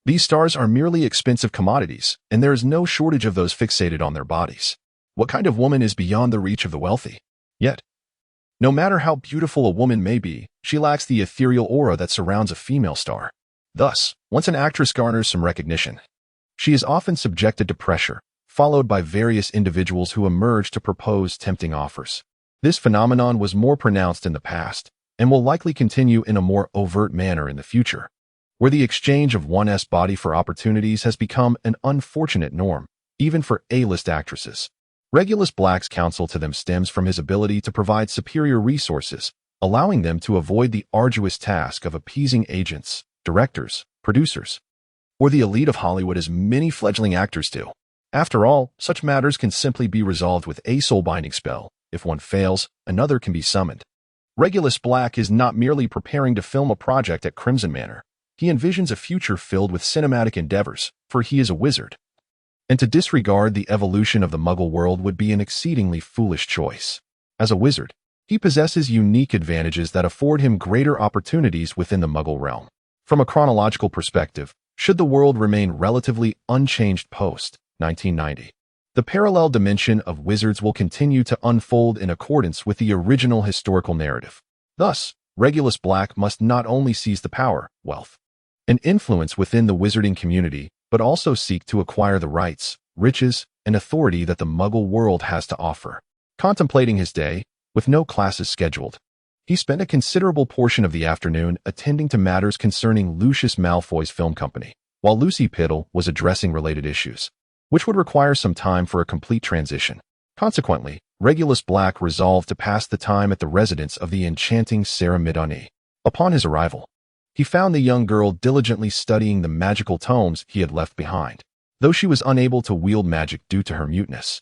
these stars are merely expensive commodities, and there is no shortage of those fixated on their bodies. What kind of woman is beyond the reach of the wealthy? Yet, no matter how beautiful a woman may be, she lacks the ethereal aura that surrounds a female star. Thus, once an actress garners some recognition, she is often subjected to pressure, followed by various individuals who emerge to propose tempting offers. This phenomenon was more pronounced in the past, and will likely continue in a more overt manner in the future, where the exchange of one's body for opportunities has become an unfortunate norm, even for A-list actresses. Regulus Black's counsel to them stems from his ability to provide superior resources, allowing them to avoid the arduous task of appeasing agents, directors, producers, or the elite of Hollywood as many fledgling actors do. After all, such matters can simply be resolved with a soul-binding spell. If one fails, another can be summoned. Regulus Black is not merely preparing to film a project at Crimson Manor. He envisions a future filled with cinematic endeavors, for he is a wizard. And to disregard the evolution of the Muggle world would be an exceedingly foolish choice. As a wizard, he possesses unique advantages that afford him greater opportunities within the Muggle realm. From a chronological perspective, should the world remain relatively unchanged post-1990, the parallel dimension of wizards will continue to unfold in accordance with the original historical narrative. Thus, Regulus Black must not only seize the power, wealth, and influence within the wizarding community, but also seek to acquire the rights, riches, and authority that the Muggle world has to offer. Contemplating his day, with no classes scheduled, he spent a considerable portion of the afternoon attending to matters concerning Lucius Malfoy's film company, while Lucy Piddle was addressing related issues, which would require some time for a complete transition. Consequently, Regulus Black resolved to pass the time at the residence of the enchanting Sarah Midani. Upon his arrival, he found the young girl diligently studying the magical tomes he had left behind, though she was unable to wield magic due to her muteness.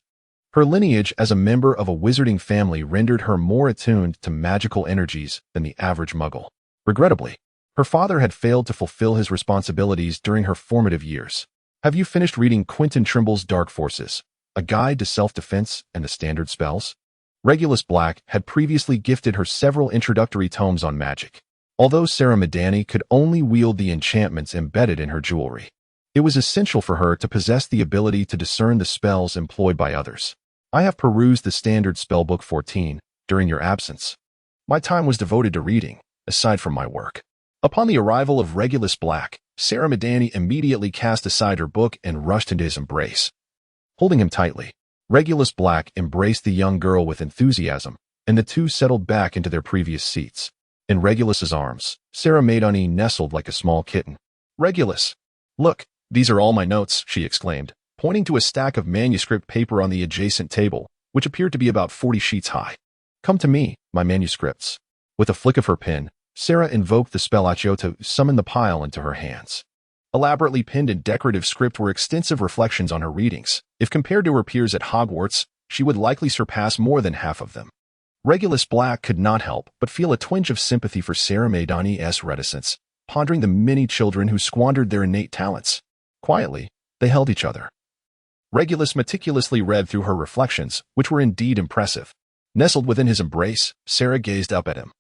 Her lineage as a member of a wizarding family rendered her more attuned to magical energies than the average Muggle. Regrettably, her father had failed to fulfill his responsibilities during her formative years. Have you finished reading Quentin Trimble's Dark Forces, A Guide to Self-Defense and the Standard Spells? Regulus Black had previously gifted her several introductory tomes on magic. Although Sarah Midani could only wield the enchantments embedded in her jewelry, it was essential for her to possess the ability to discern the spells employed by others. I have perused the Standard Spellbook 14 during your absence. My time was devoted to reading, aside from my work. Upon the arrival of Regulus Black, Sarah Midani immediately cast aside her book and rushed into his embrace. Holding him tightly, Regulus Black embraced the young girl with enthusiasm, and the two settled back into their previous seats. In Regulus's arms, Sarah Midani nestled like a small kitten. "Regulus, look, these are all my notes," she exclaimed, pointing to a stack of manuscript paper on the adjacent table, which appeared to be about 40 sheets high. "Come to me, my manuscripts." With a flick of her pen, Sarah invoked the spell Accio to summon the pile into her hands. Elaborately penned in decorative script were extensive reflections on her readings. If compared to her peers at Hogwarts, she would likely surpass more than half of them. Regulus Black could not help but feel a twinge of sympathy for Sarah Midani's reticence, pondering the many children who squandered their innate talents. Quietly, they held each other. Regulus meticulously read through her reflections, which were indeed impressive. Nestled within his embrace, Sarah gazed up at him,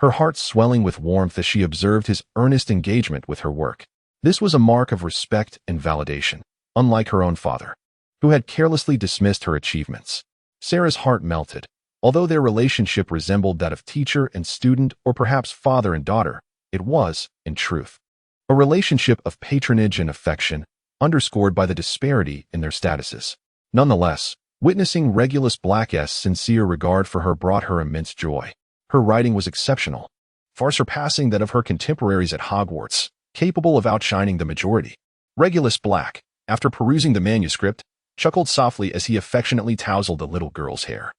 her heart swelling with warmth as she observed his earnest engagement with her work. This was a mark of respect and validation, unlike her own father, who had carelessly dismissed her achievements. Sarah's heart melted. Although their relationship resembled that of teacher and student, or perhaps father and daughter, it was, in truth, a relationship of patronage and affection, underscored by the disparity in their statuses. Nonetheless, witnessing Regulus Black's sincere regard for her brought her immense joy. Her writing was exceptional, far surpassing that of her contemporaries at Hogwarts, capable of outshining the majority. Regulus Black, after perusing the manuscript, chuckled softly as he affectionately tousled the little girl's hair.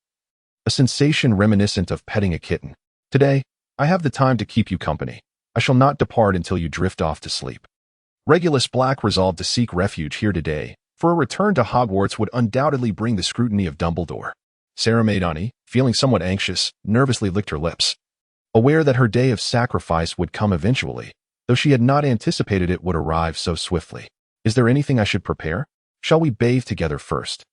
A sensation reminiscent of petting a kitten. "Today, I have the time to keep you company. I shall not depart until you drift off to sleep." Regulus Black resolved to seek refuge here today, for a return to Hogwarts would undoubtedly bring the scrutiny of Dumbledore. Sarah Midani, feeling somewhat anxious, nervously licked her lips. Aware that her day of sacrifice would come eventually, though she had not anticipated it would arrive so swiftly. "Is there anything I should prepare? Shall we bathe together first?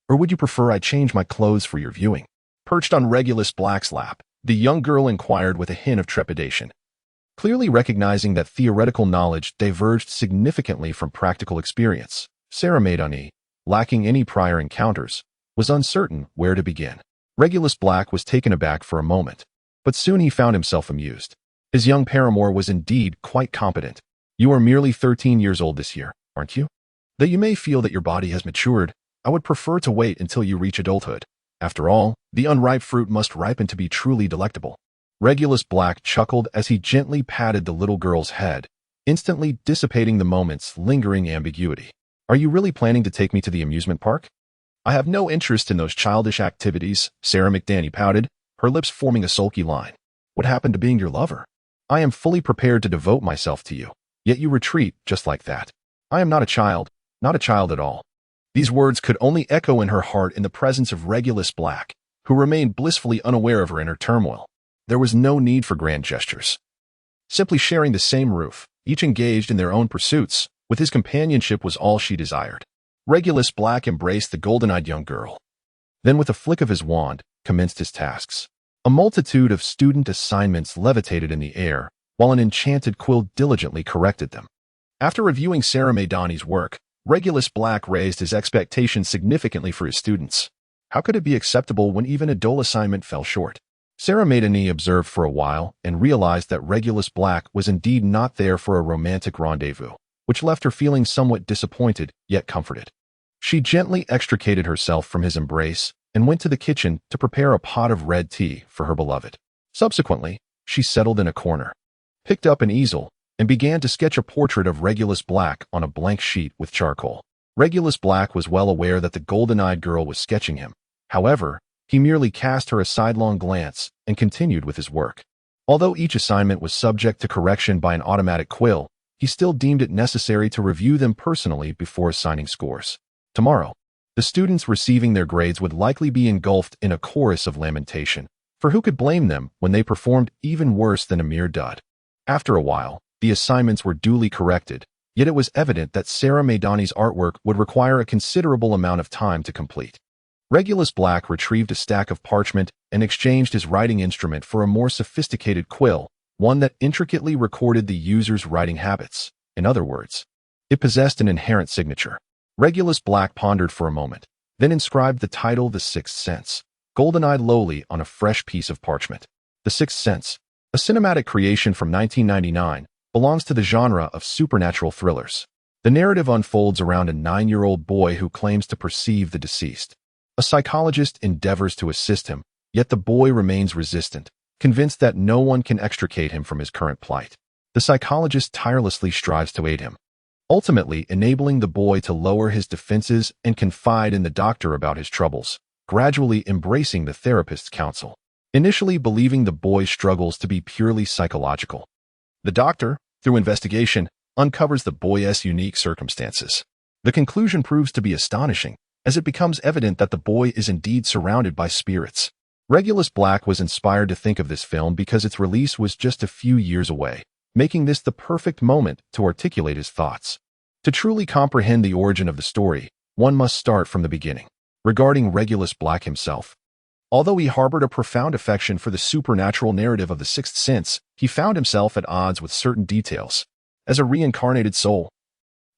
Or would you prefer I change my clothes for your viewing?" Perched on Regulus Black's lap, the young girl inquired with a hint of trepidation. Clearly recognizing that theoretical knowledge diverged significantly from practical experience, Sarah Midani, lacking any prior encounters, was uncertain where to begin. Regulus Black was taken aback for a moment, but soon he found himself amused. His young paramour was indeed quite competent. "You are merely 13 years old this year, aren't you? Though you may feel that your body has matured, I would prefer to wait until you reach adulthood. After all, the unripe fruit must ripen to be truly delectable." Regulus Black chuckled as he gently patted the little girl's head, instantly dissipating the moment's lingering ambiguity. "Are you really planning to take me to the amusement park?" "I have no interest in those childish activities," Sarah Midani pouted, her lips forming a sulky line. "What happened to being your lover? I am fully prepared to devote myself to you, yet you retreat just like that. I am not a child, not a child at all." These words could only echo in her heart in the presence of Regulus Black, who remained blissfully unaware of her inner turmoil. there was no need for grand gestures. Simply sharing the same roof, each engaged in their own pursuits, with his companionship was all she desired. Regulus Black embraced the golden-eyed young girl. Then with a flick of his wand, commenced his tasks. A multitude of student assignments levitated in the air, while an enchanted quill diligently corrected them. After reviewing Sarah Maydani's work, Regulus Black raised his expectations significantly for his students. How could it be acceptable when even a dull assignment fell short? Sarah Maydani observed for a while and realized that Regulus Black was indeed not there for a romantic rendezvous, which left her feeling somewhat disappointed yet comforted. She gently extricated herself from his embrace and went to the kitchen to prepare a pot of red tea for her beloved. Subsequently, she settled in a corner, picked up an easel, and began to sketch a portrait of Regulus Black on a blank sheet with charcoal. Regulus Black was well aware that the golden-eyed girl was sketching him. However, he merely cast her a sidelong glance and continued with his work. Although each assignment was subject to correction by an automatic quill, he still deemed it necessary to review them personally before assigning scores. Tomorrow, the students receiving their grades would likely be engulfed in a chorus of lamentation, for who could blame them when they performed even worse than a mere dud? After a while, the assignments were duly corrected, yet it was evident that Sarah Maydani's artwork would require a considerable amount of time to complete. Regulus Black retrieved a stack of parchment and exchanged his writing instrument for a more sophisticated quill, one that intricately recorded the user's writing habits. In other words, it possessed an inherent signature. Regulus Black pondered for a moment, then inscribed the title The Sixth Sense, golden-eyed lowly on a fresh piece of parchment. The Sixth Sense, a cinematic creation from 1999, belongs to the genre of supernatural thrillers. The narrative unfolds around a 9-year-old boy who claims to perceive the deceased. A psychologist endeavors to assist him, yet the boy remains resistant, convinced that no one can extricate him from his current plight. The psychologist tirelessly strives to aid him, ultimately enabling the boy to lower his defenses and confide in the doctor about his troubles, gradually embracing the therapist's counsel. Initially believing the boy's struggles to be purely psychological, the doctor, through investigation, uncovers the boy's unique circumstances. The conclusion proves to be astonishing, as it becomes evident that the boy is indeed surrounded by spirits. Regulus Black was inspired to think of this film because its release was just a few years away, making this the perfect moment to articulate his thoughts. To truly comprehend the origin of the story, one must start from the beginning. Regarding Regulus Black himself, although he harbored a profound affection for the supernatural narrative of the Sixth Sense, he found himself at odds with certain details. As a reincarnated soul,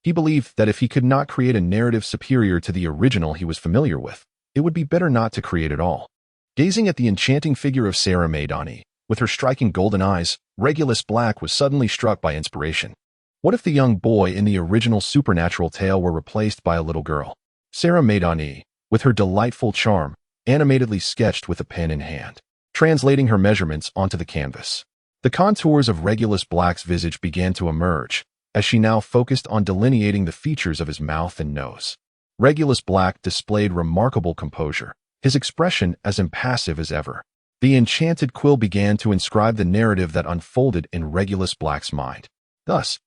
he believed that if he could not create a narrative superior to the original he was familiar with, it would be better not to create at all. Gazing at the enchanting figure of Sarah Maydani, with her striking golden eyes, Regulus Black was suddenly struck by inspiration. What if the young boy in the original supernatural tale were replaced by a little girl? Sarah Maydani, with her delightful charm, animatedly sketched with a pen in hand, translating her measurements onto the canvas. The contours of Regulus Black's visage began to emerge, as she now focused on delineating the features of his mouth and nose. Regulus Black displayed remarkable composure, his expression as impassive as ever. The enchanted quill began to inscribe the narrative that unfolded in Regulus Black's mind. Thus,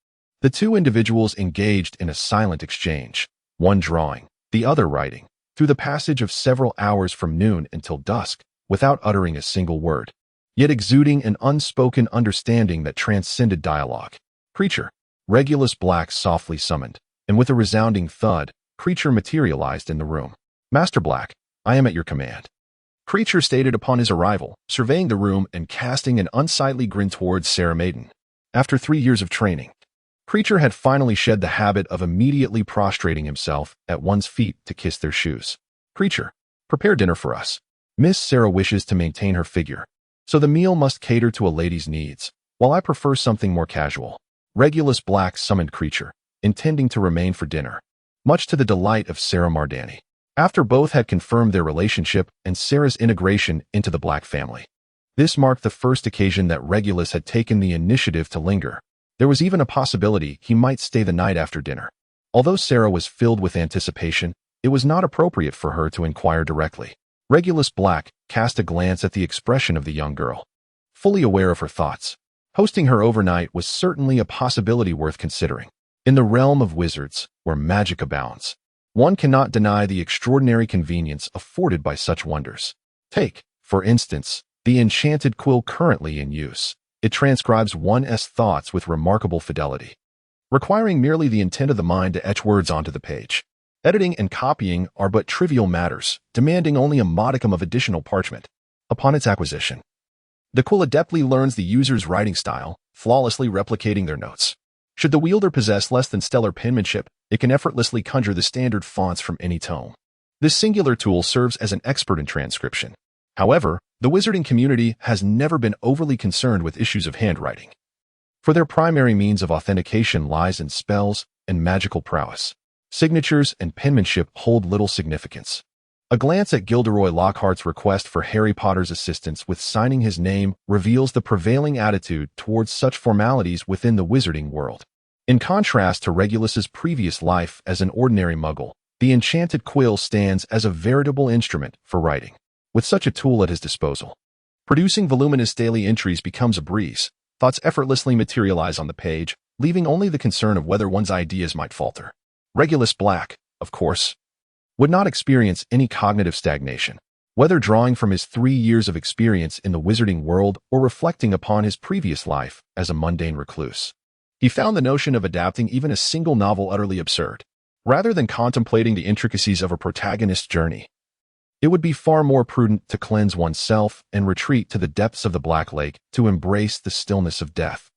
the two individuals engaged in a silent exchange, one drawing, the other writing, through the passage of several hours from noon until dusk, without uttering a single word, yet exuding an unspoken understanding that transcended dialogue. Creature, Regulus Black softly summoned, and with a resounding thud, Creature materialized in the room. Master Black, I am at your command. Creature stated upon his arrival, surveying the room and casting an unsightly grin towards Sarah Maiden. After 3 years of training, Creature had finally shed the habit of immediately prostrating himself at one's feet to kiss their shoes. Creature, prepare dinner for us. Miss Sarah wishes to maintain her figure, so the meal must cater to a lady's needs, while I prefer something more casual. Regulus Black summoned Creature, intending to remain for dinner, much to the delight of Sarah Maydani. After both had confirmed their relationship and Sarah's integration into the Black family. This marked the first occasion that Regulus had taken the initiative to linger. There was even a possibility he might stay the night after dinner. Although Sarah was filled with anticipation, it was not appropriate for her to inquire directly. Regulus Black cast a glance at the expression of the young girl, fully aware of her thoughts. Hosting her overnight was certainly a possibility worth considering. In the realm of wizards, where magic abounds, one cannot deny the extraordinary convenience afforded by such wonders. Take, for instance, The enchanted quill currently in use. It transcribes one's thoughts with remarkable fidelity, requiring merely the intent of the mind to etch words onto the page. Editing and copying are but trivial matters, demanding only a modicum of additional parchment. Upon its acquisition, the quill adeptly learns the user's writing style, flawlessly replicating their notes. Should the wielder possess less than stellar penmanship, it can effortlessly conjure the standard fonts from any tome. This singular tool serves as an expert in transcription. However, the wizarding community has never been overly concerned with issues of handwriting, for their primary means of authentication lies in spells and magical prowess. Signatures and penmanship hold little significance. A glance at Gilderoy Lockhart's request for Harry Potter's assistance with signing his name reveals the prevailing attitude towards such formalities within the wizarding world. In contrast to Regulus's previous life as an ordinary muggle, the enchanted quill stands as a veritable instrument for writing. With such a tool at his disposal, producing voluminous daily entries becomes a breeze. Thoughts effortlessly materialize on the page, leaving only the concern of whether one's ideas might falter. Regulus Black, of course, would not experience any cognitive stagnation, whether drawing from his 3 years of experience in the wizarding world or reflecting upon his previous life as a mundane recluse. He found the notion of adapting even a single novel utterly absurd. Rather than contemplating the intricacies of a protagonist's journey, it would be far more prudent to cleanse oneself and retreat to the depths of the Black Lake to embrace the stillness of death.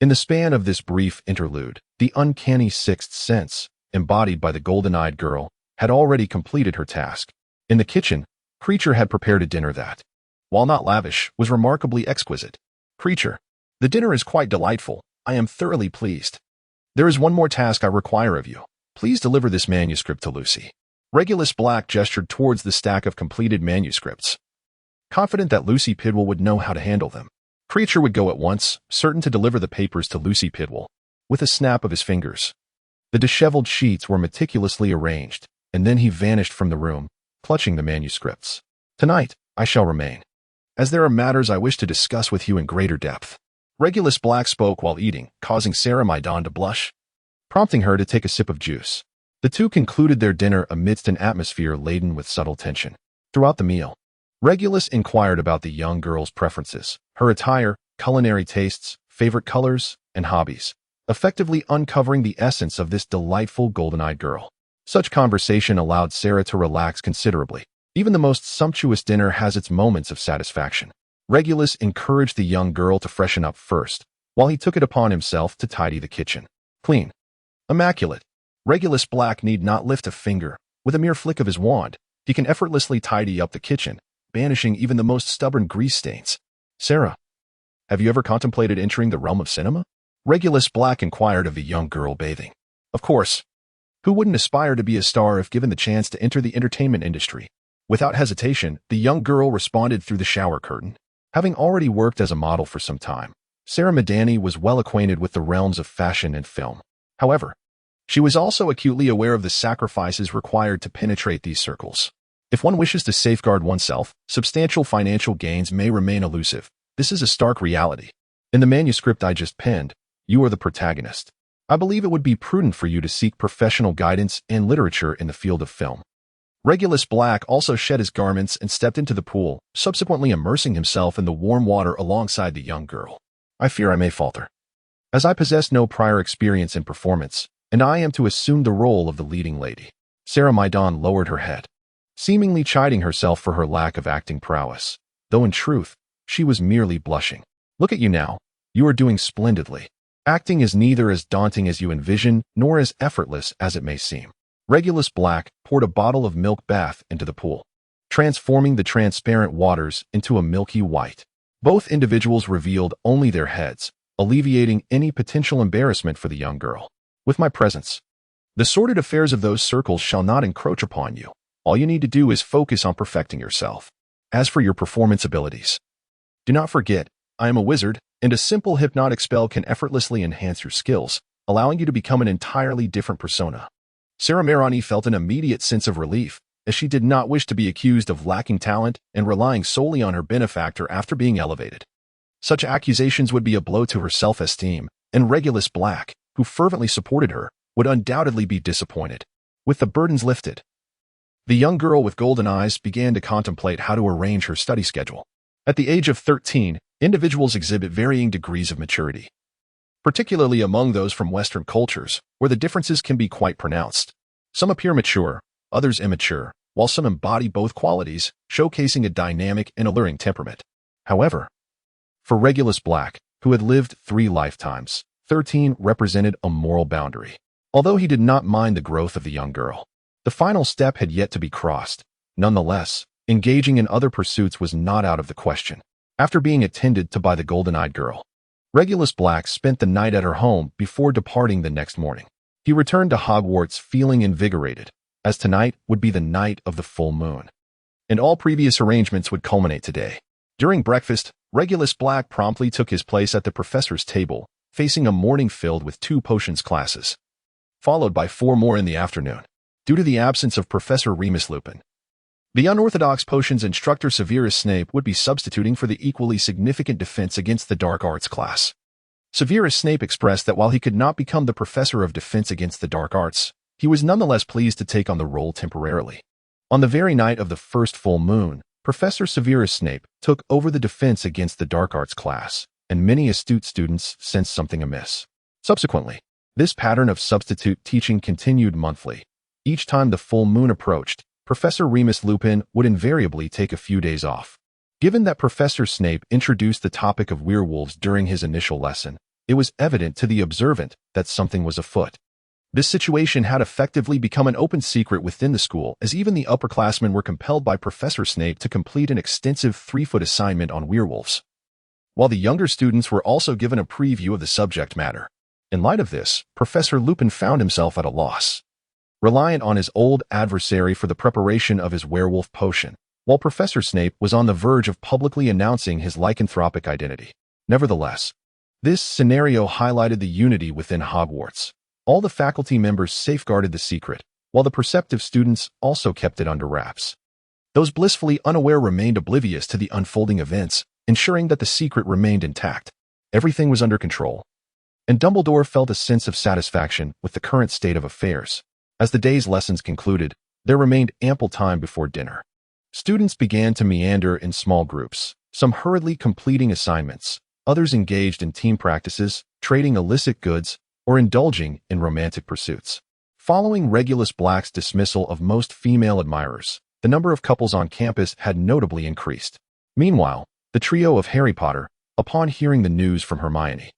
In the span of this brief interlude, the uncanny sixth sense, embodied by the golden-eyed girl, had already completed her task. In the kitchen, Creature had prepared a dinner that, while not lavish, was remarkably exquisite. Creature, the dinner is quite delightful. I am thoroughly pleased. There is one more task I require of you. Please deliver this manuscript to Lucy. Regulus Black gestured towards the stack of completed manuscripts, confident that Lucy Pidwell would know how to handle them. Creature would go at once, certain to deliver the papers to Lucy Pidwell, with a snap of his fingers. The disheveled sheets were meticulously arranged, and then he vanished from the room, clutching the manuscripts. Tonight, I shall remain, as there are matters I wish to discuss with you in greater depth. Regulus Black spoke while eating, causing Sarah Maidan to blush, prompting her to take a sip of juice. The two concluded their dinner amidst an atmosphere laden with subtle tension. Throughout the meal, Regulus inquired about the young girl's preferences, her attire, culinary tastes, favorite colors, and hobbies, effectively uncovering the essence of this delightful golden-eyed girl. Such conversation allowed Sarah to relax considerably. Even the most sumptuous dinner has its moments of satisfaction. Regulus encouraged the young girl to freshen up first, while he took it upon himself to tidy the kitchen. Clean, immaculate, Regulus Black need not lift a finger. With a mere flick of his wand, he can effortlessly tidy up the kitchen, banishing even the most stubborn grease stains. Sarah, have you ever contemplated entering the realm of cinema? Regulus Black inquired of the young girl bathing. Of course. Who wouldn't aspire to be a star if given the chance to enter the entertainment industry? Without hesitation, the young girl responded through the shower curtain. Having already worked as a model for some time, Sarah Madani was well acquainted with the realms of fashion and film. However, she was also acutely aware of the sacrifices required to penetrate these circles. If one wishes to safeguard oneself, substantial financial gains may remain elusive. This is a stark reality. In the manuscript I just penned, you are the protagonist. I believe it would be prudent for you to seek professional guidance and literature in the field of film. Regulus Black also shed his garments and stepped into the pool, subsequently immersing himself in the warm water alongside the young girl. I fear I may falter, as I possess no prior experience in performance, and I am to assume the role of the leading lady. Sarah Maidan lowered her head, seemingly chiding herself for her lack of acting prowess, though in truth, she was merely blushing. Look at you now. You are doing splendidly. Acting is neither as daunting as you envision, nor as effortless as it may seem. Regulus Black poured a bottle of milk bath into the pool, transforming the transparent waters into a milky white. Both individuals revealed only their heads, alleviating any potential embarrassment for the young girl. With my presence, the sordid affairs of those circles shall not encroach upon you. All you need to do is focus on perfecting yourself. As for your performance abilities, do not forget, I am a wizard, and a simple hypnotic spell can effortlessly enhance your skills, allowing you to become an entirely different persona. Sarah Marani felt an immediate sense of relief, as she did not wish to be accused of lacking talent and relying solely on her benefactor after being elevated. Such accusations would be a blow to her self-esteem, and Regulus Black, who fervently supported her, would undoubtedly be disappointed. With the burdens lifted, the young girl with golden eyes began to contemplate how to arrange her study schedule. At the age of 13, individuals exhibit varying degrees of maturity, particularly among those from Western cultures, where the differences can be quite pronounced. Some appear mature, others immature, while some embody both qualities, showcasing a dynamic and alluring temperament. However, for Regulus Black, who had lived 3 lifetimes, 13 represented a moral boundary. Although he did not mind the growth of the young girl, the final step had yet to be crossed. Nonetheless, engaging in other pursuits was not out of the question. After being attended to by the golden-eyed girl, Regulus Black spent the night at her home before departing the next morning. He returned to Hogwarts feeling invigorated, as tonight would be the night of the full moon, and all previous arrangements would culminate today. During breakfast, Regulus Black promptly took his place at the professor's table, facing a morning filled with 2 potions classes, followed by 4 more in the afternoon. Due to the absence of Professor Remus Lupin, the unorthodox potions instructor Severus Snape would be substituting for the equally significant defense against the dark arts class. Severus Snape expressed that while he could not become the professor of defense against the dark arts, he was nonetheless pleased to take on the role temporarily. On the very night of the first full moon, Professor Severus Snape took over the defense against the dark arts class, and many astute students sensed something amiss. Subsequently, this pattern of substitute teaching continued monthly. Each time the full moon approached, Professor Remus Lupin would invariably take a few days off. Given that Professor Snape introduced the topic of werewolves during his initial lesson, it was evident to the observant that something was afoot. This situation had effectively become an open secret within the school, as even the upperclassmen were compelled by Professor Snape to complete an extensive 3-foot assignment on werewolves, while the younger students were also given a preview of the subject matter. In light of this, Professor Lupin found himself at a loss, reliant on his old adversary for the preparation of his werewolf potion, while Professor Snape was on the verge of publicly announcing his lycanthropic identity. Nevertheless, this scenario highlighted the unity within Hogwarts. All the faculty members safeguarded the secret, while the perceptive students also kept it under wraps. Those blissfully unaware remained oblivious to the unfolding events, ensuring that the secret remained intact. Everything was under control, and Dumbledore felt a sense of satisfaction with the current state of affairs. As the day's lessons concluded, there remained ample time before dinner. Students began to meander in small groups, some hurriedly completing assignments, others engaged in team practices, trading illicit goods, or indulging in romantic pursuits. Following Regulus Black's dismissal of most female admirers, the number of couples on campus had notably increased. Meanwhile, the trio of Harry Potter, upon hearing the news from Hermione,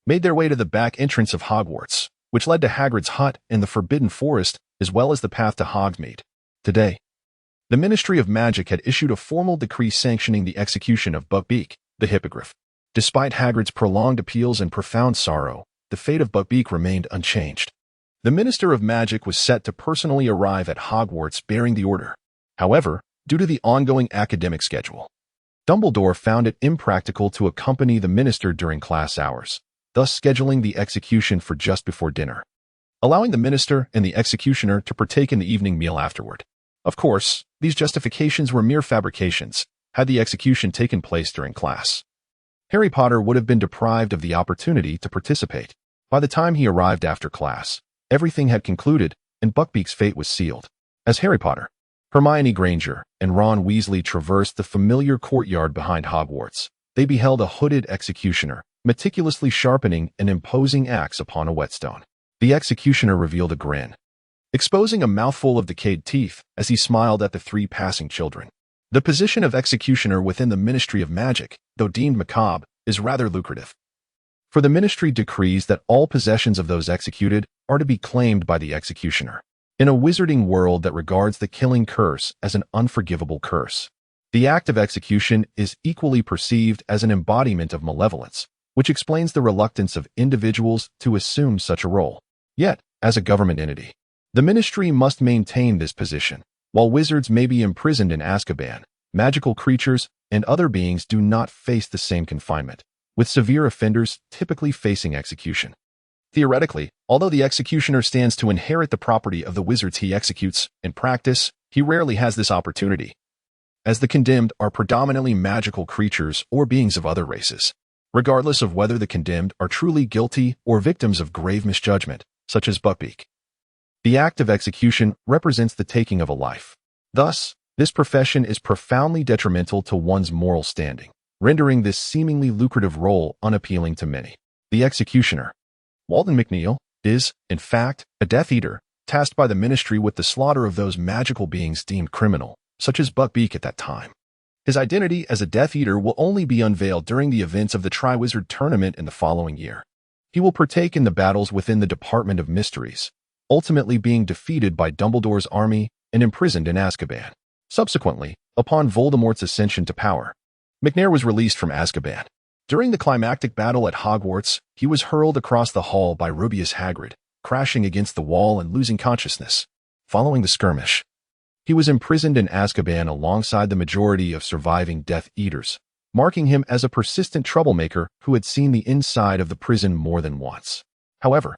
made their way to the back entrance of Hogwarts, which led to Hagrid's hut in the Forbidden Forest, as well as the path to Hogsmeade. Today, the Ministry of Magic had issued a formal decree sanctioning the execution of Buckbeak, the Hippogriff. Despite Hagrid's prolonged appeals and profound sorrow, the fate of Buckbeak remained unchanged. The Minister of Magic was set to personally arrive at Hogwarts bearing the order. However, due to the ongoing academic schedule, Dumbledore found it impractical to accompany the minister during class hours, thus scheduling the execution for just before dinner, allowing the minister and the executioner to partake in the evening meal afterward. Of course, these justifications were mere fabrications. Had the execution taken place during class, Harry Potter would have been deprived of the opportunity to participate. By the time he arrived after class, everything had concluded, and Buckbeak's fate was sealed. As Harry Potter, Hermione Granger, and Ron Weasley traversed the familiar courtyard behind Hogwarts, they beheld a hooded executioner, meticulously sharpening an imposing axe upon a whetstone. The executioner revealed a grin, exposing a mouthful of decayed teeth as he smiled at the 3 passing children. The position of executioner within the Ministry of Magic, though deemed macabre, is rather lucrative. For the Ministry decrees that all possessions of those executed are to be claimed by the executioner. In a wizarding world that regards the killing curse as an unforgivable curse, the act of execution is equally perceived as an embodiment of malevolence, which explains the reluctance of individuals to assume such a role. Yet, as a government entity, the Ministry must maintain this position. While wizards may be imprisoned in Azkaban, magical creatures and other beings do not face the same confinement, with severe offenders typically facing execution. Theoretically, although the executioner stands to inherit the property of the wizards he executes, in practice, he rarely has this opportunity, as the condemned are predominantly magical creatures or beings of other races, regardless of whether the condemned are truly guilty or victims of grave misjudgment, such as Buckbeak. The act of execution represents the taking of a life. Thus, this profession is profoundly detrimental to one's moral standing. rendering this seemingly lucrative role unappealing to many. The executioner, Walden McNeil, is, in fact, a Death Eater, tasked by the Ministry with the slaughter of those magical beings deemed criminal, such as Buckbeak at that time. His identity as a Death Eater will only be unveiled during the events of the Triwizard Tournament in the following year. He will partake in the battles within the Department of Mysteries, ultimately being defeated by Dumbledore's army and imprisoned in Azkaban. Subsequently, upon Voldemort's ascension to power, McNair was released from Azkaban. During the climactic battle at Hogwarts, he was hurled across the hall by Rubeus Hagrid, crashing against the wall and losing consciousness. Following the skirmish, he was imprisoned in Azkaban alongside the majority of surviving Death Eaters, marking him as a persistent troublemaker who had seen the inside of the prison more than once. However,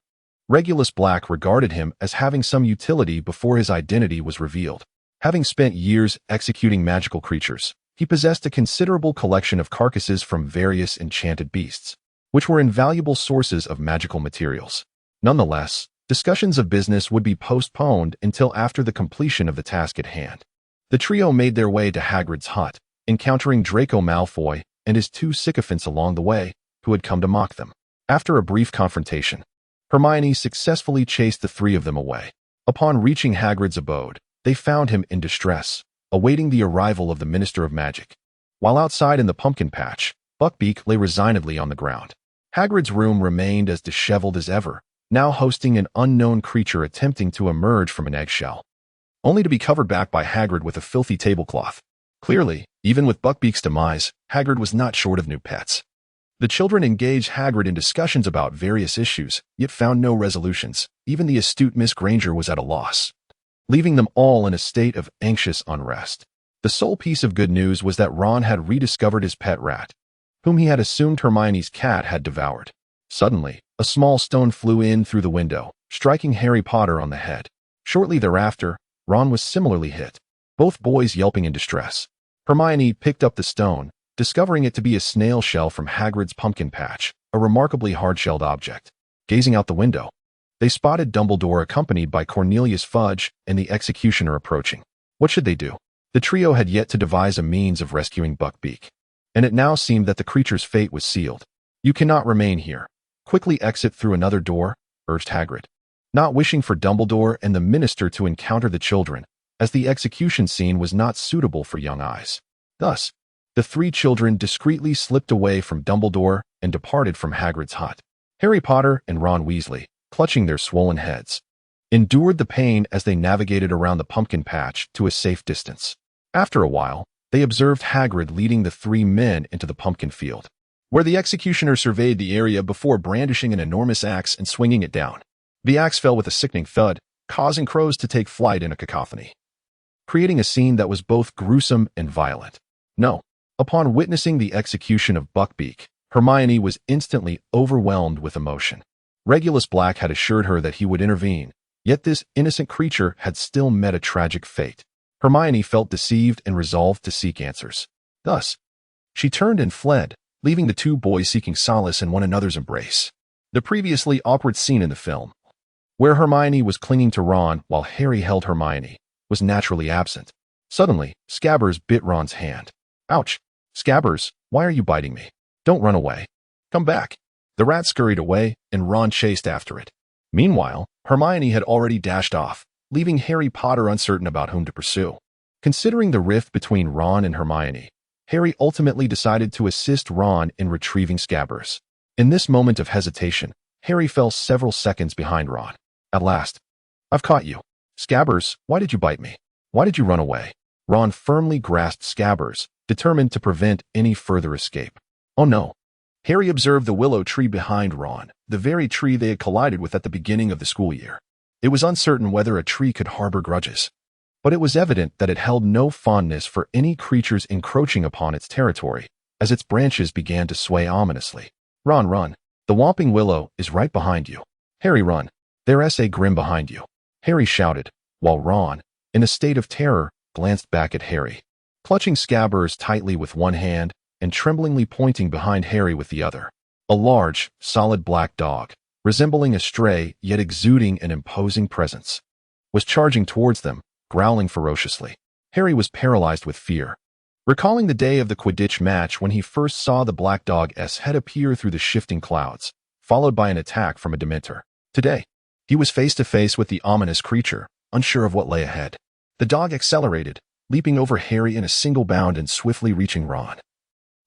Regulus Black regarded him as having some utility before his identity was revealed. Having spent years executing magical creatures, he possessed a considerable collection of carcasses from various enchanted beasts, which were invaluable sources of magical materials. Nonetheless, discussions of business would be postponed until after the completion of the task at hand. The trio made their way to Hagrid's hut, encountering Draco Malfoy and his two sycophants along the way, who had come to mock them. After a brief confrontation, Hermione successfully chased the three of them away. Upon reaching Hagrid's abode, they found him in distress, awaiting the arrival of the Minister of Magic. While outside in the pumpkin patch, Buckbeak lay resignedly on the ground. Hagrid's room remained as disheveled as ever, now hosting an unknown creature attempting to emerge from an eggshell, only to be covered back by Hagrid with a filthy tablecloth. Clearly, even with Buckbeak's demise, Hagrid was not short of new pets. The children engaged Hagrid in discussions about various issues, yet found no resolutions. Even the astute Miss Granger was at a loss, leaving them all in a state of anxious unrest. The sole piece of good news was that Ron had rediscovered his pet rat, whom he had assumed Hermione's cat had devoured. Suddenly, a small stone flew in through the window, striking Harry Potter on the head. Shortly thereafter, Ron was similarly hit, both boys yelping in distress. Hermione picked up the stone, discovering it to be a snail shell from Hagrid's pumpkin patch, a remarkably hard-shelled object. Gazing out the window, they spotted Dumbledore accompanied by Cornelius Fudge and the executioner approaching. What should they do? The trio had yet to devise a means of rescuing Buckbeak, and it now seemed that the creature's fate was sealed. "You cannot remain here. Quickly exit through another door," urged Hagrid, not wishing for Dumbledore and the minister to encounter the children, as the execution scene was not suitable for young eyes. Thus, the three children discreetly slipped away from Dumbledore and departed from Hagrid's hut. Harry Potter and Ron Weasley, clutching their swollen heads, endured the pain as they navigated around the pumpkin patch to a safe distance. After a while, they observed Hagrid leading the three men into the pumpkin field, where the executioner surveyed the area before brandishing an enormous axe and swinging it down. The axe fell with a sickening thud, causing crows to take flight in a cacophony, creating a scene that was both gruesome and violent. No. Upon witnessing the execution of Buckbeak, Hermione was instantly overwhelmed with emotion. Regulus Black had assured her that he would intervene, yet this innocent creature had still met a tragic fate. Hermione felt deceived and resolved to seek answers. Thus, she turned and fled, leaving the two boys seeking solace in one another's embrace. The previously awkward scene in the film, where Hermione was clinging to Ron while Harry held Hermione, was naturally absent. Suddenly, Scabbers bit Ron's hand. "Ouch! Scabbers, why are you biting me? Don't run away. Come back." The rat scurried away, and Ron chased after it. Meanwhile, Hermione had already dashed off, leaving Harry Potter uncertain about whom to pursue. Considering the rift between Ron and Hermione, Harry ultimately decided to assist Ron in retrieving Scabbers. In this moment of hesitation, Harry fell several seconds behind Ron. At last, "I've caught you. Scabbers, why did you bite me? Why did you run away?" Ron firmly grasped Scabbers, determined to prevent any further escape. Oh no. Harry observed the willow tree behind Ron, the very tree they had collided with at the beginning of the school year. It was uncertain whether a tree could harbor grudges, but it was evident that it held no fondness for any creatures encroaching upon its territory, as its branches began to sway ominously. "Ron, run. The Whomping Willow is right behind you. Harry, run. There's a Grim behind you," Harry shouted, while Ron, in a state of terror, glanced back at Harry, clutching Scabbers tightly with one hand and tremblingly pointing behind Harry with the other. A large, solid black dog, resembling a stray yet exuding an imposing presence, was charging towards them, growling ferociously. Harry was paralyzed with fear. recalling the day of the Quidditch match when he first saw the black dog's head appear through the shifting clouds, followed by an attack from a Dementor. Today, he was face to face with the ominous creature, unsure of what lay ahead. The dog accelerated, leaping over Harry in a single bound and swiftly reaching Ron,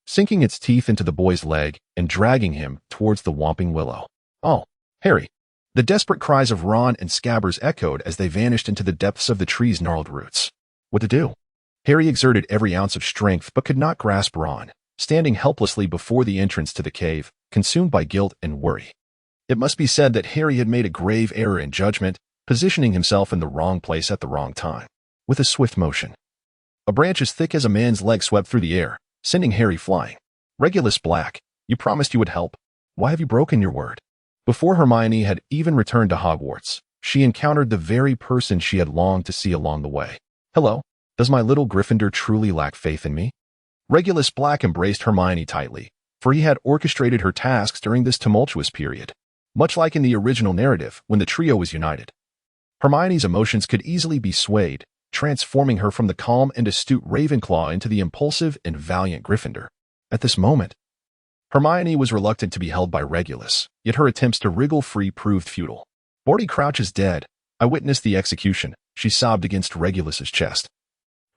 sinking its teeth into the boy's leg and dragging him towards the Whomping Willow. "Oh, Harry!" The desperate cries of Ron and Scabbers echoed as they vanished into the depths of the tree's gnarled roots. What to do? Harry exerted every ounce of strength but could not grasp Ron, standing helplessly before the entrance to the cave, consumed by guilt and worry. It must be said that Harry had made a grave error in judgment, positioning himself in the wrong place at the wrong time. With a swift motion, a branch as thick as a man's leg swept through the air, sending Harry flying. "Regulus Black, you promised you would help. Why have you broken your word?" Before Hermione had even returned to Hogwarts, she encountered the very person she had longed to see along the way. "Hello, does my little Gryffindor truly lack faith in me?" Regulus Black embraced Hermione tightly, for he had orchestrated her tasks during this tumultuous period, much like in the original narrative when the trio was united. Hermione's emotions could easily be swayed, transforming her from the calm and astute Ravenclaw into the impulsive and valiant Gryffindor. At this moment, Hermione was reluctant to be held by Regulus, yet her attempts to wriggle free proved futile. "Barty Crouch is dead. I witnessed the execution," she sobbed against Regulus's chest,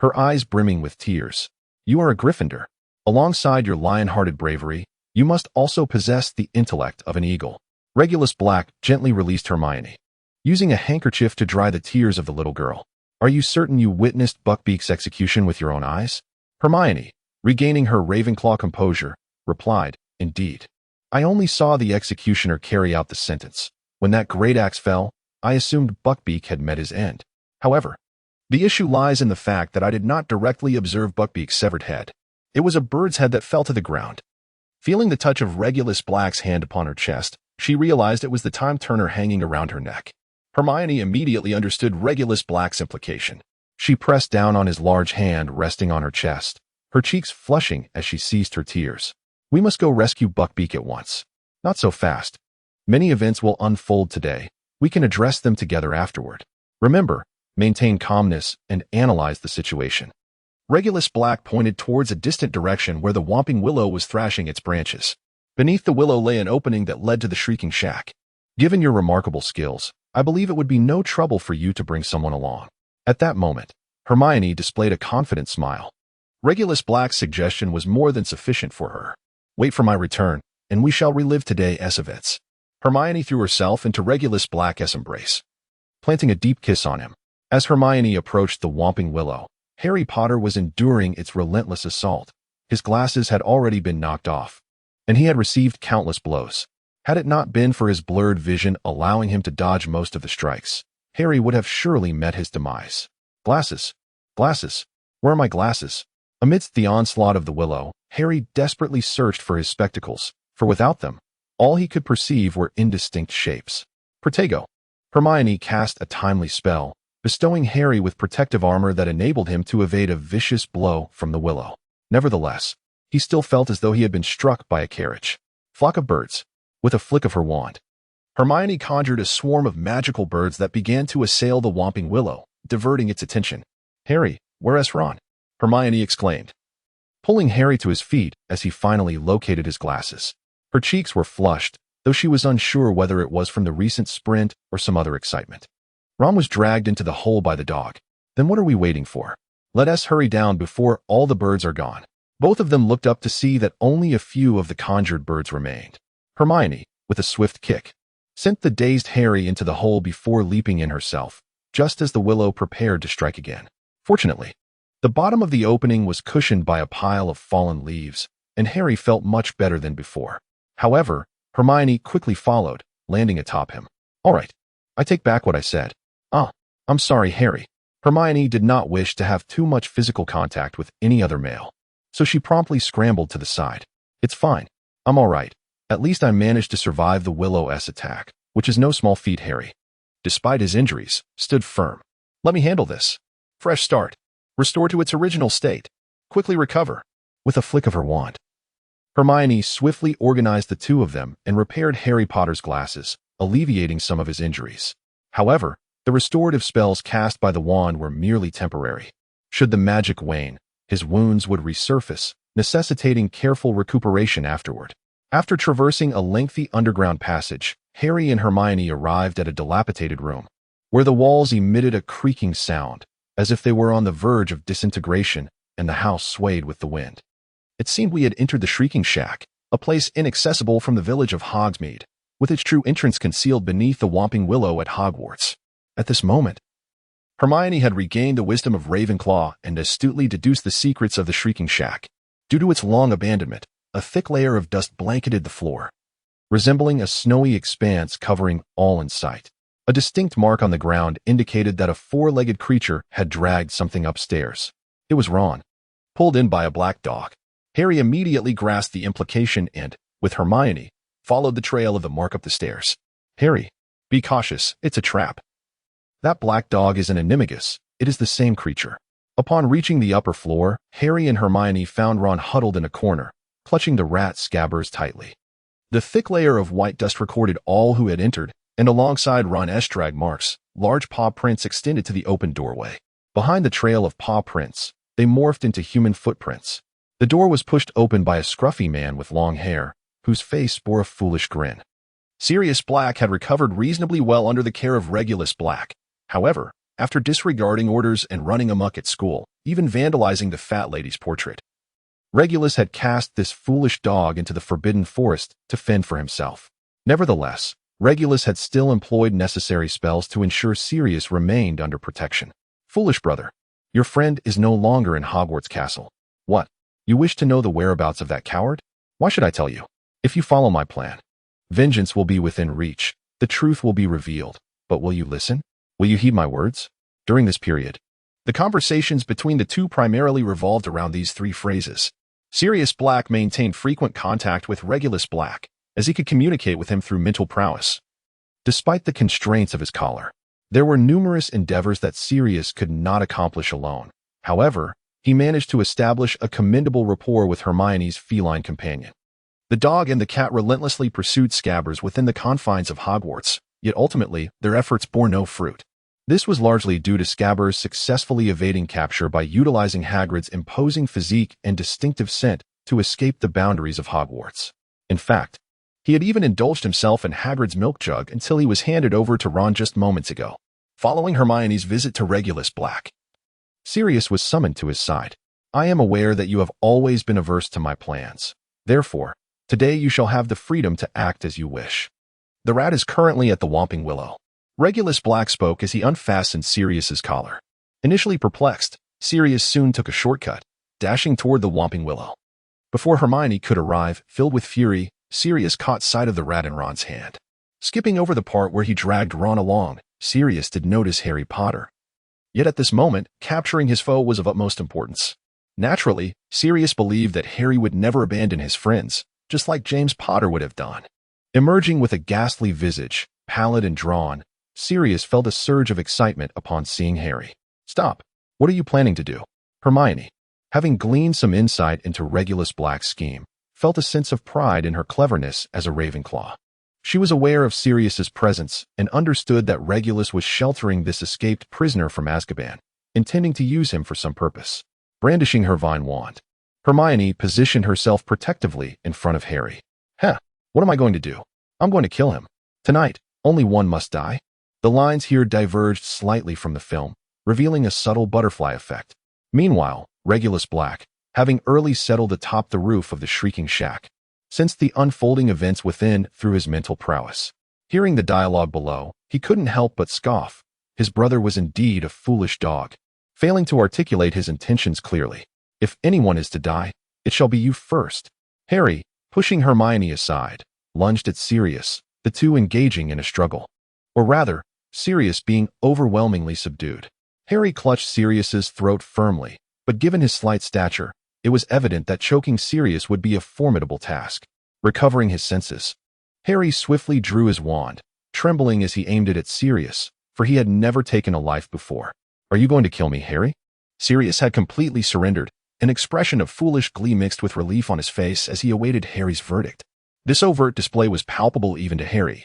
her eyes brimming with tears. "You are a Gryffindor. Alongside your lion-hearted bravery, you must also possess the intellect of an eagle." Regulus Black gently released Hermione, using a handkerchief to dry the tears of the little girl. "Are you certain you witnessed Buckbeak's execution with your own eyes?" Hermione, regaining her Ravenclaw composure, replied, "Indeed. I only saw the executioner carry out the sentence. When that great axe fell, I assumed Buckbeak had met his end. However, the issue lies in the fact that I did not directly observe Buckbeak's severed head. It was a bird's head that fell to the ground." Feeling the touch of Regulus Black's hand upon her chest, she realized it was the time turner hanging around her neck. Hermione immediately understood Regulus Black's implication. She pressed down on his large hand resting on her chest, her cheeks flushing as she ceased her tears. "We must go rescue Buckbeak at once." "Not so fast. Many events will unfold today. We can address them together afterward. Remember, maintain calmness and analyze the situation." Regulus Black pointed towards a distant direction where the Whomping Willow was thrashing its branches. Beneath the willow lay an opening that led to the Shrieking Shack. "Given your remarkable skills, I believe it would be no trouble for you to bring someone along." At that moment, Hermione displayed a confident smile. Regulus Black's suggestion was more than sufficient for her. "Wait for my return, and we shall relive today's events." Hermione threw herself into Regulus Black's embrace, planting a deep kiss on him. As Hermione approached the Whomping Willow, Harry Potter was enduring its relentless assault. His glasses had already been knocked off, and he had received countless blows. Had it not been for his blurred vision allowing him to dodge most of the strikes, Harry would have surely met his demise. Glasses. Glasses. Where are my glasses? Amidst the onslaught of the willow, Harry desperately searched for his spectacles, for without them, all he could perceive were indistinct shapes. Protego. Hermione cast a timely spell, bestowing Harry with protective armor that enabled him to evade a vicious blow from the willow. Nevertheless, he still felt as though he had been struck by a carriage. Flock of birds. With a flick of her wand, Hermione conjured a swarm of magical birds that began to assail the Whomping Willow, diverting its attention. "Harry, where's Ron?" Hermione exclaimed, pulling Harry to his feet as he finally located his glasses. Her cheeks were flushed, though she was unsure whether it was from the recent sprint or some other excitement. "Ron was dragged into the hole by the dog. Then what are we waiting for? Let us hurry down before all the birds are gone." Both of them looked up to see that only a few of the conjured birds remained. Hermione, with a swift kick, sent the dazed Harry into the hole before leaping in herself, just as the willow prepared to strike again. Fortunately, the bottom of the opening was cushioned by a pile of fallen leaves, and Harry felt much better than before. However, Hermione quickly followed, landing atop him. "All right, I take back what I said." I'm sorry, Harry." Hermione did not wish to have too much physical contact with any other male, so she promptly scrambled to the side. "It's fine. I'm all right. At least I managed to survive the Willow's attack, which is no small feat." Harry, despite his injuries, stood firm. "Let me handle this. Fresh start. Restore to its original state. Quickly recover." With a flick of her wand, Hermione swiftly organized the two of them and repaired Harry Potter's glasses, alleviating some of his injuries. However, the restorative spells cast by the wand were merely temporary. Should the magic wane, his wounds would resurface, necessitating careful recuperation afterward. After traversing a lengthy underground passage, Harry and Hermione arrived at a dilapidated room, where the walls emitted a creaking sound, as if they were on the verge of disintegration, and the house swayed with the wind. It seemed we had entered the Shrieking Shack, a place inaccessible from the village of Hogsmeade, with its true entrance concealed beneath the Whomping Willow at Hogwarts. At this moment, Hermione had regained the wisdom of Ravenclaw and astutely deduced the secrets of the Shrieking Shack. Due to its long abandonment, a thick layer of dust blanketed the floor, resembling a snowy expanse covering all in sight. A distinct mark on the ground indicated that a four-legged creature had dragged something upstairs. It was Ron, pulled in by a black dog. Harry immediately grasped the implication and, with Hermione, followed the trail of the mark up the stairs. "Harry, be cautious, it's a trap. That black dog is an animagus. It is the same creature." Upon reaching the upper floor, Harry and Hermione found Ron huddled in a corner, clutching the rat scabbers tightly. The thick layer of white dust recorded all who had entered, and alongside Ron's drag marks, large paw prints extended to the open doorway. Behind the trail of paw prints, they morphed into human footprints. The door was pushed open by a scruffy man with long hair, whose face bore a foolish grin. Sirius Black had recovered reasonably well under the care of Regulus Black. However, after disregarding orders and running amok at school, even vandalizing the fat lady's portrait, Regulus had cast this foolish dog into the Forbidden Forest to fend for himself. Nevertheless, Regulus had still employed necessary spells to ensure Sirius remained under protection. "Foolish brother, your friend is no longer in Hogwarts Castle. What? You wish to know the whereabouts of that coward? Why should I tell you? If you follow my plan, vengeance will be within reach, the truth will be revealed. But will you listen? Will you heed my words?" During this period, the conversations between the two primarily revolved around these three phrases. Sirius Black maintained frequent contact with Regulus Black, as he could communicate with him through mental prowess. Despite the constraints of his collar, there were numerous endeavors that Sirius could not accomplish alone. However, he managed to establish a commendable rapport with Hermione's feline companion. The dog and the cat relentlessly pursued Scabbers within the confines of Hogwarts, yet ultimately, their efforts bore no fruit. This was largely due to Scabbers successfully evading capture by utilizing Hagrid's imposing physique and distinctive scent to escape the boundaries of Hogwarts. In fact, he had even indulged himself in Hagrid's milk jug until he was handed over to Ron just moments ago. Following Hermione's visit to Regulus Black, Sirius was summoned to his side. "I am aware that you have always been averse to my plans. Therefore, today you shall have the freedom to act as you wish. The rat is currently at the Whomping Willow." Regulus Black spoke as he unfastened Sirius's collar. Initially perplexed, Sirius soon took a shortcut, dashing toward the Whomping Willow. Before Hermione could arrive, filled with fury, Sirius caught sight of the rat in Ron's hand. Skipping over the part where he dragged Ron along, Sirius did notice Harry Potter. Yet at this moment, capturing his foe was of utmost importance. Naturally, Sirius believed that Harry would never abandon his friends, just like James Potter would have done. Emerging with a ghastly visage, pallid and drawn, Sirius felt a surge of excitement upon seeing Harry. "Stop. What are you planning to do?" Hermione, having gleaned some insight into Regulus Black's scheme, felt a sense of pride in her cleverness as a Ravenclaw. She was aware of Sirius's presence and understood that Regulus was sheltering this escaped prisoner from Azkaban, intending to use him for some purpose. Brandishing her vine wand, Hermione positioned herself protectively in front of Harry. What am I going to do? I'm going to kill him. Tonight, only one must die." The lines here diverged slightly from the film, revealing a subtle butterfly effect. Meanwhile, Regulus Black, having early settled atop the roof of the Shrieking Shack, sensed the unfolding events within through his mental prowess. Hearing the dialogue below, he couldn't help but scoff. His brother was indeed a foolish dog, failing to articulate his intentions clearly. "If anyone is to die, it shall be you first." Harry, pushing Hermione aside, lunged at Sirius, the two engaging in a struggle. Or rather, Sirius being overwhelmingly subdued. Harry clutched Sirius's throat firmly, but given his slight stature, it was evident that choking Sirius would be a formidable task. Recovering his senses, Harry swiftly drew his wand, trembling as he aimed it at Sirius, for he had never taken a life before. "Are you going to kill me, Harry?" Sirius had completely surrendered, an expression of foolish glee mixed with relief on his face as he awaited Harry's verdict. This overt display was palpable even to Harry,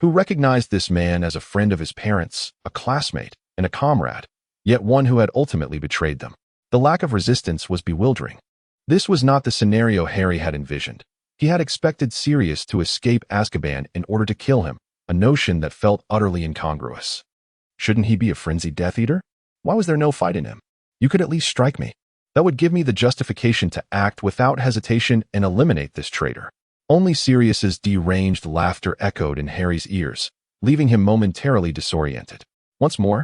who recognized this man as a friend of his parents, a classmate, and a comrade, yet one who had ultimately betrayed them. The lack of resistance was bewildering. This was not the scenario Harry had envisioned. He had expected Sirius to escape Azkaban in order to kill him, a notion that felt utterly incongruous. Shouldn't he be a frenzied Death Eater? Why was there no fight in him? You could at least strike me. That would give me the justification to act without hesitation and eliminate this traitor. Only Sirius's deranged laughter echoed in Harry's ears, leaving him momentarily disoriented. Once more,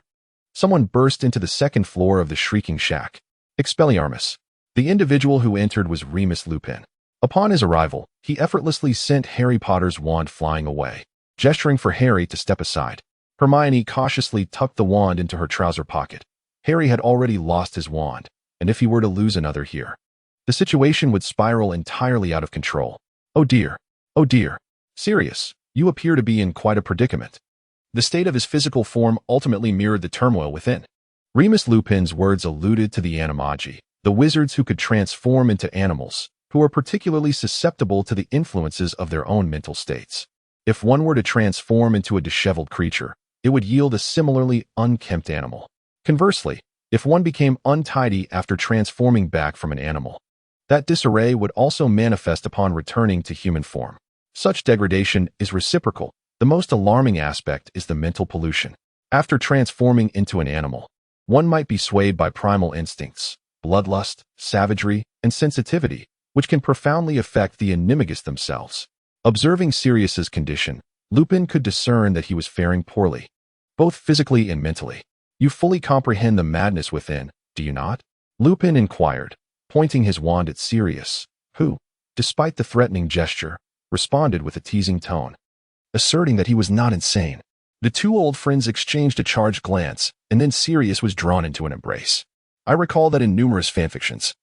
someone burst into the second floor of the shrieking shack. Expelliarmus. The individual who entered was Remus Lupin. Upon his arrival, he effortlessly sent Harry Potter's wand flying away, gesturing for Harry to step aside. Hermione cautiously tucked the wand into her trouser pocket. Harry had already lost his wand, and if he were to lose another here, the situation would spiral entirely out of control. Oh dear. Oh dear. Sirius, you appear to be in quite a predicament. The state of his physical form ultimately mirrored the turmoil within. Remus Lupin's words alluded to the animagi, the wizards who could transform into animals, who are particularly susceptible to the influences of their own mental states. If one were to transform into a disheveled creature, it would yield a similarly unkempt animal. Conversely, if one became untidy after transforming back from an animal, that disarray would also manifest upon returning to human form. Such degradation is reciprocal. The most alarming aspect is the mental pollution. After transforming into an animal, one might be swayed by primal instincts, bloodlust, savagery, and sensitivity, which can profoundly affect the animagus themselves. Observing Sirius's condition, Lupin could discern that he was faring poorly, both physically and mentally. You fully comprehend the madness within, do you not? Lupin inquired, pointing his wand at Sirius, who, despite the threatening gesture, responded with a teasing tone, asserting that he was not insane. The two old friends exchanged a charged glance, and then Sirius was drawn into an embrace. I recall that in numerous fanfictions,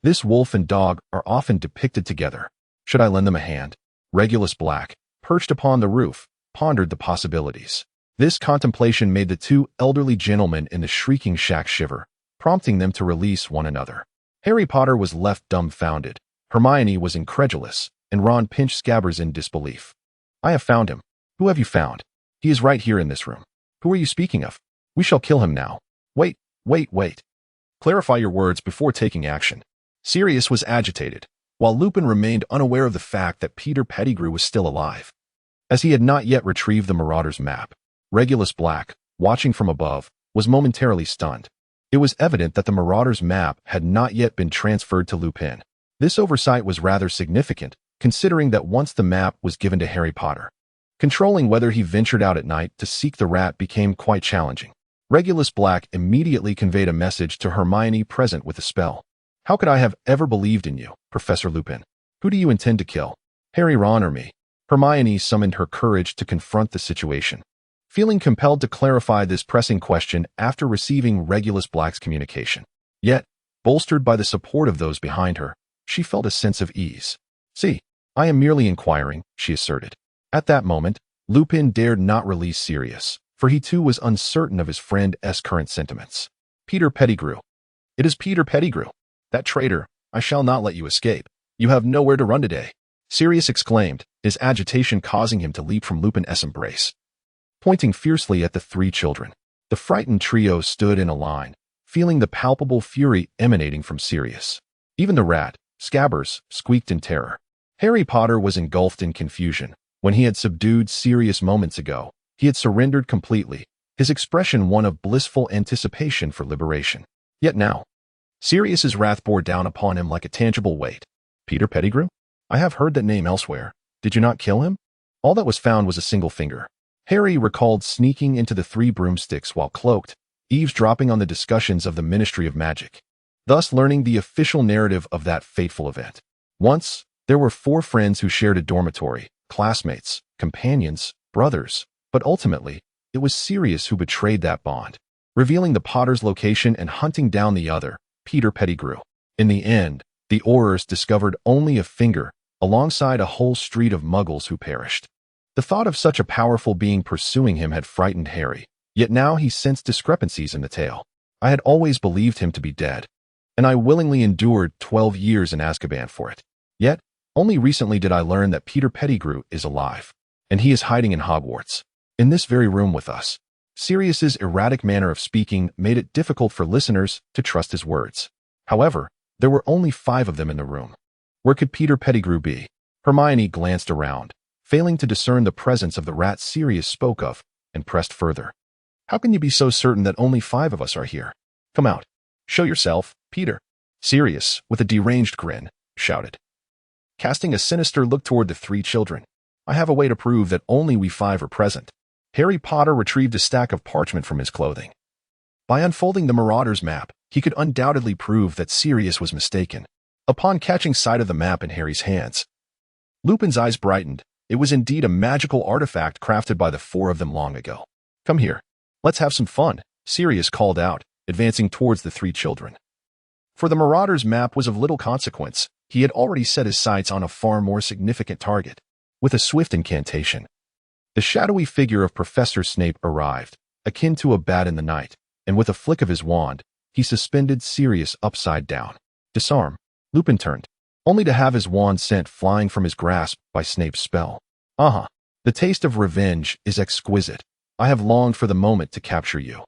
this wolf and dog are often depicted together. Should I lend them a hand? Regulus Black, perched upon the roof, pondered the possibilities. This contemplation made the two elderly gentlemen in the shrieking shack shiver, prompting them to release one another. Harry Potter was left dumbfounded. Hermione was incredulous, and Ron pinched Scabbers in disbelief. I have found him. Who have you found? He is right here in this room. Who are you speaking of? We shall kill him now. Wait. Clarify your words before taking action. Sirius was agitated, while Lupin remained unaware of the fact that Peter Pettigrew was still alive, as he had not yet retrieved the Marauder's map. Regulus Black, watching from above, was momentarily stunned. It was evident that the Marauder's map had not yet been transferred to Lupin. This oversight was rather significant, considering that once the map was given to Harry Potter, controlling whether he ventured out at night to seek the rat became quite challenging. Regulus Black immediately conveyed a message to Hermione present with the spell. How could I have ever believed in you, Professor Lupin? Who do you intend to kill? Harry, Ron, or me? Hermione summoned her courage to confront the situation, feeling compelled to clarify this pressing question after receiving Regulus Black's communication. Yet, bolstered by the support of those behind her, she felt a sense of ease. See, I am merely inquiring, she asserted. At that moment, Lupin dared not release Sirius, for he too was uncertain of his friend's current sentiments. Peter Pettigrew. It is Peter Pettigrew. That traitor. I shall not let you escape. You have nowhere to run today, Sirius exclaimed, his agitation causing him to leap from Lupin's embrace. Pointing fiercely at the three children, the frightened trio stood in a line, feeling the palpable fury emanating from Sirius. Even the rat, Scabbers, squeaked in terror. Harry Potter was engulfed in confusion. When he had subdued Sirius moments ago, he had surrendered completely, his expression one of blissful anticipation for liberation. Yet now, Sirius's wrath bore down upon him like a tangible weight. Peter Pettigrew? I have heard that name elsewhere. Did you not kill him? All that was found was a single finger. Harry recalled sneaking into the three broomsticks while cloaked, eavesdropping on the discussions of the Ministry of Magic, thus learning the official narrative of that fateful event. Once, there were four friends who shared a dormitory, classmates, companions, brothers, but ultimately, it was Sirius who betrayed that bond, revealing the Potter's location and hunting down the other, Peter Pettigrew. In the end, the Aurors discovered only a finger, alongside a whole street of muggles who perished. The thought of such a powerful being pursuing him had frightened Harry, yet now he sensed discrepancies in the tale. I had always believed him to be dead, and I willingly endured 12 years in Azkaban for it. Yet, only recently did I learn that Peter Pettigrew is alive, and he is hiding in Hogwarts, in this very room with us. Sirius's erratic manner of speaking made it difficult for listeners to trust his words. However, there were only 5 of them in the room. Where could Peter Pettigrew be? Hermione glanced around, failing to discern the presence of the rat Sirius spoke of, and pressed further. How can you be so certain that only 5 of us are here? Come out. Show yourself, Peter. Sirius, with a deranged grin, shouted, casting a sinister look toward the 3 children. I have a way to prove that only we 5 are present. Harry Potter retrieved a stack of parchment from his clothing. By unfolding the Marauder's map, he could undoubtedly prove that Sirius was mistaken. Upon catching sight of the map in Harry's hands, Lupin's eyes brightened. It was indeed a magical artifact crafted by the 4 of them long ago. Come here. Let's have some fun, Sirius called out, advancing towards the 3 children. For the Marauder's map was of little consequence. He had already set his sights on a far more significant target. With a swift incantation, the shadowy figure of Professor Snape arrived, akin to a bat in the night, and with a flick of his wand, he suspended Sirius upside down. Disarm. Lupin turned, only to have his wand sent flying from his grasp by Snape's spell. The taste of revenge is exquisite. I have longed for the moment to capture you,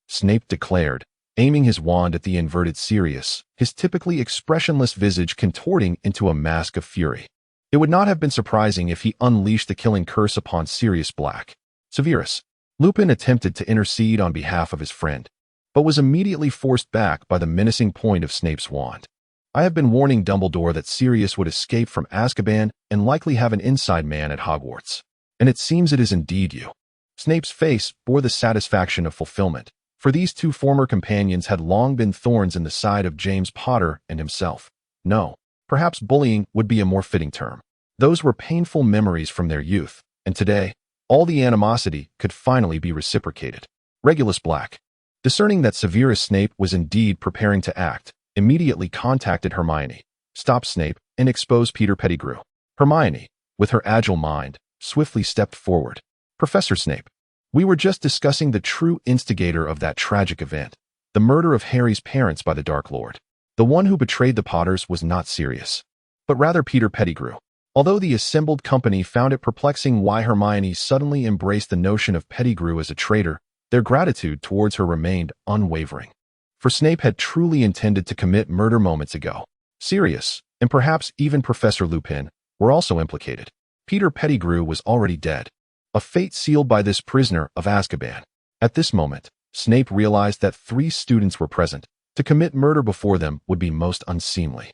Snape declared, aiming his wand at the inverted Sirius, his typically expressionless visage contorting into a mask of fury. It would not have been surprising if he unleashed the killing curse upon Sirius Black. Severus. Lupin attempted to intercede on behalf of his friend, but was immediately forced back by the menacing point of Snape's wand. I have been warning Dumbledore that Sirius would escape from Azkaban and likely have an inside man at Hogwarts. And it seems it is indeed you. Snape's face bore the satisfaction of fulfillment, for these 2 former companions had long been thorns in the side of James Potter and himself. No, perhaps bullying would be a more fitting term. Those were painful memories from their youth, and today, all the animosity could finally be reciprocated. Regulus Black, discerning that Severus Snape was indeed preparing to act, immediately contacted Hermione, stopped Snape, and exposed Peter Pettigrew. Hermione, with her agile mind, swiftly stepped forward. Professor Snape, we were just discussing the true instigator of that tragic event, the murder of Harry's parents by the Dark Lord. The one who betrayed the Potters was not Sirius, but rather Peter Pettigrew. Although the assembled company found it perplexing why Hermione suddenly embraced the notion of Pettigrew as a traitor, their gratitude towards her remained unwavering. For Snape had truly intended to commit murder moments ago. Sirius, and perhaps even Professor Lupin, were also implicated. Peter Pettigrew was already dead, a fate sealed by this prisoner of Azkaban. At this moment, Snape realized that 3 students were present. To commit murder before them would be most unseemly.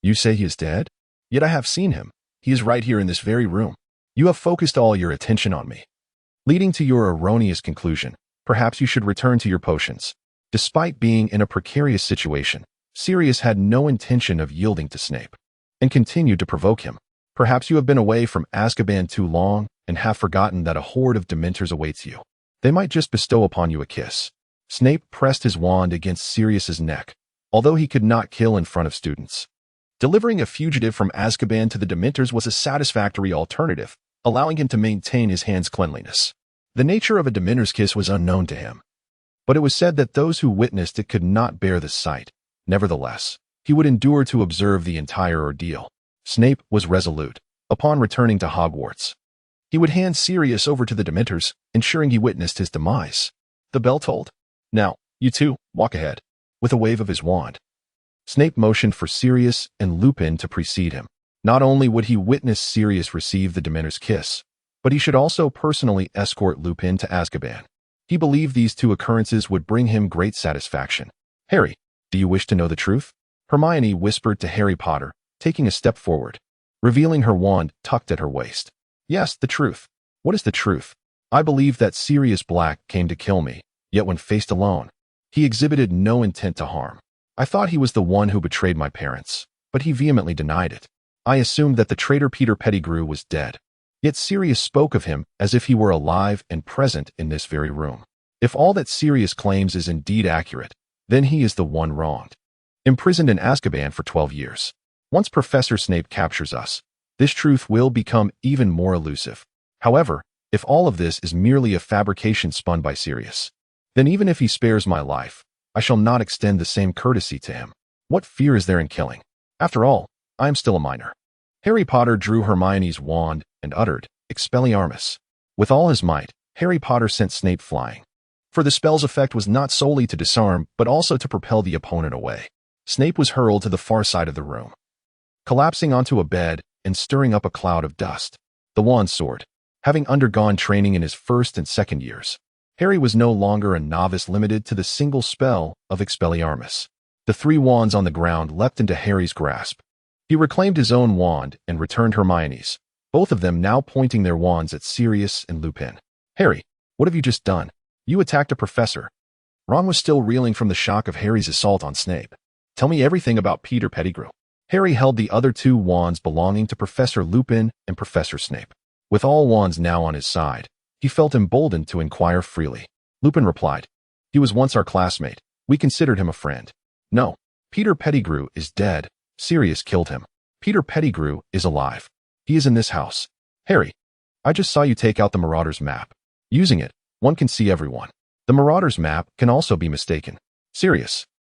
You say he is dead? Yet I have seen him. He is right here in this very room. You have focused all your attention on me, leading to your erroneous conclusion. Perhaps you should return to your potions. Despite being in a precarious situation, Sirius had no intention of yielding to Snape, and continued to provoke him. Perhaps you have been away from Azkaban too long and have forgotten that a horde of Dementors awaits you. They might just bestow upon you a kiss. Snape pressed his wand against Sirius's neck, although he could not kill in front of students. Delivering a fugitive from Azkaban to the Dementors was a satisfactory alternative, allowing him to maintain his hand's cleanliness. The nature of a Dementor's kiss was unknown to him, but it was said that those who witnessed it could not bear the sight. Nevertheless, he would endure to observe the entire ordeal. Snape was resolute. Upon returning to Hogwarts, he would hand Sirius over to the Dementors, ensuring he witnessed his demise. The bell tolled. Now, you 2, walk ahead. With a wave of his wand, Snape motioned for Sirius and Lupin to precede him. Not only would he witness Sirius receive the Dementor's kiss, but he should also personally escort Lupin to Azkaban. He believed these 2 occurrences would bring him great satisfaction. Harry, do you wish to know the truth? Hermione whispered to Harry Potter, taking a step forward, revealing her wand tucked at her waist. Yes, the truth. What is the truth? I believe that Sirius Black came to kill me, yet when faced alone, he exhibited no intent to harm. I thought he was the one who betrayed my parents, but he vehemently denied it. I assumed that the traitor Peter Pettigrew was dead. Yet Sirius spoke of him as if he were alive and present in this very room. If all that Sirius claims is indeed accurate, then he is the one wronged. Imprisoned in Azkaban for 12 years. Once Professor Snape captures us, this truth will become even more elusive. However, if all of this is merely a fabrication spun by Sirius, then even if he spares my life, I shall not extend the same courtesy to him. What fear is there in killing? After all, I am still a minor. Harry Potter drew Hermione's wand and uttered, Expelliarmus. With all his might, Harry Potter sent Snape flying. For the spell's effect was not solely to disarm, but also to propel the opponent away. Snape was hurled to the far side of the room, collapsing onto a bed and stirring up a cloud of dust. The wand sword. Having undergone training in his first and second years, Harry was no longer a novice limited to the single spell of Expelliarmus. The three wands on the ground leapt into Harry's grasp. He reclaimed his own wand and returned Hermione's, both of them now pointing their wands at Sirius and Lupin. Harry, what have you just done? You attacked a professor. Ron was still reeling from the shock of Harry's assault on Snape. Tell me everything about Peter Pettigrew. Harry held the other two wands belonging to Professor Lupin and Professor Snape. With all wands now on his side, he felt emboldened to inquire freely. Lupin replied, "He was once our classmate. We considered him a friend." "No, Peter Pettigrew is dead. Sirius killed him. Peter Pettigrew is alive. He is in this house." "Harry, I just saw you take out the Marauder's map. Using it, one can see everyone. The Marauder's map can also be mistaken." "Sirius,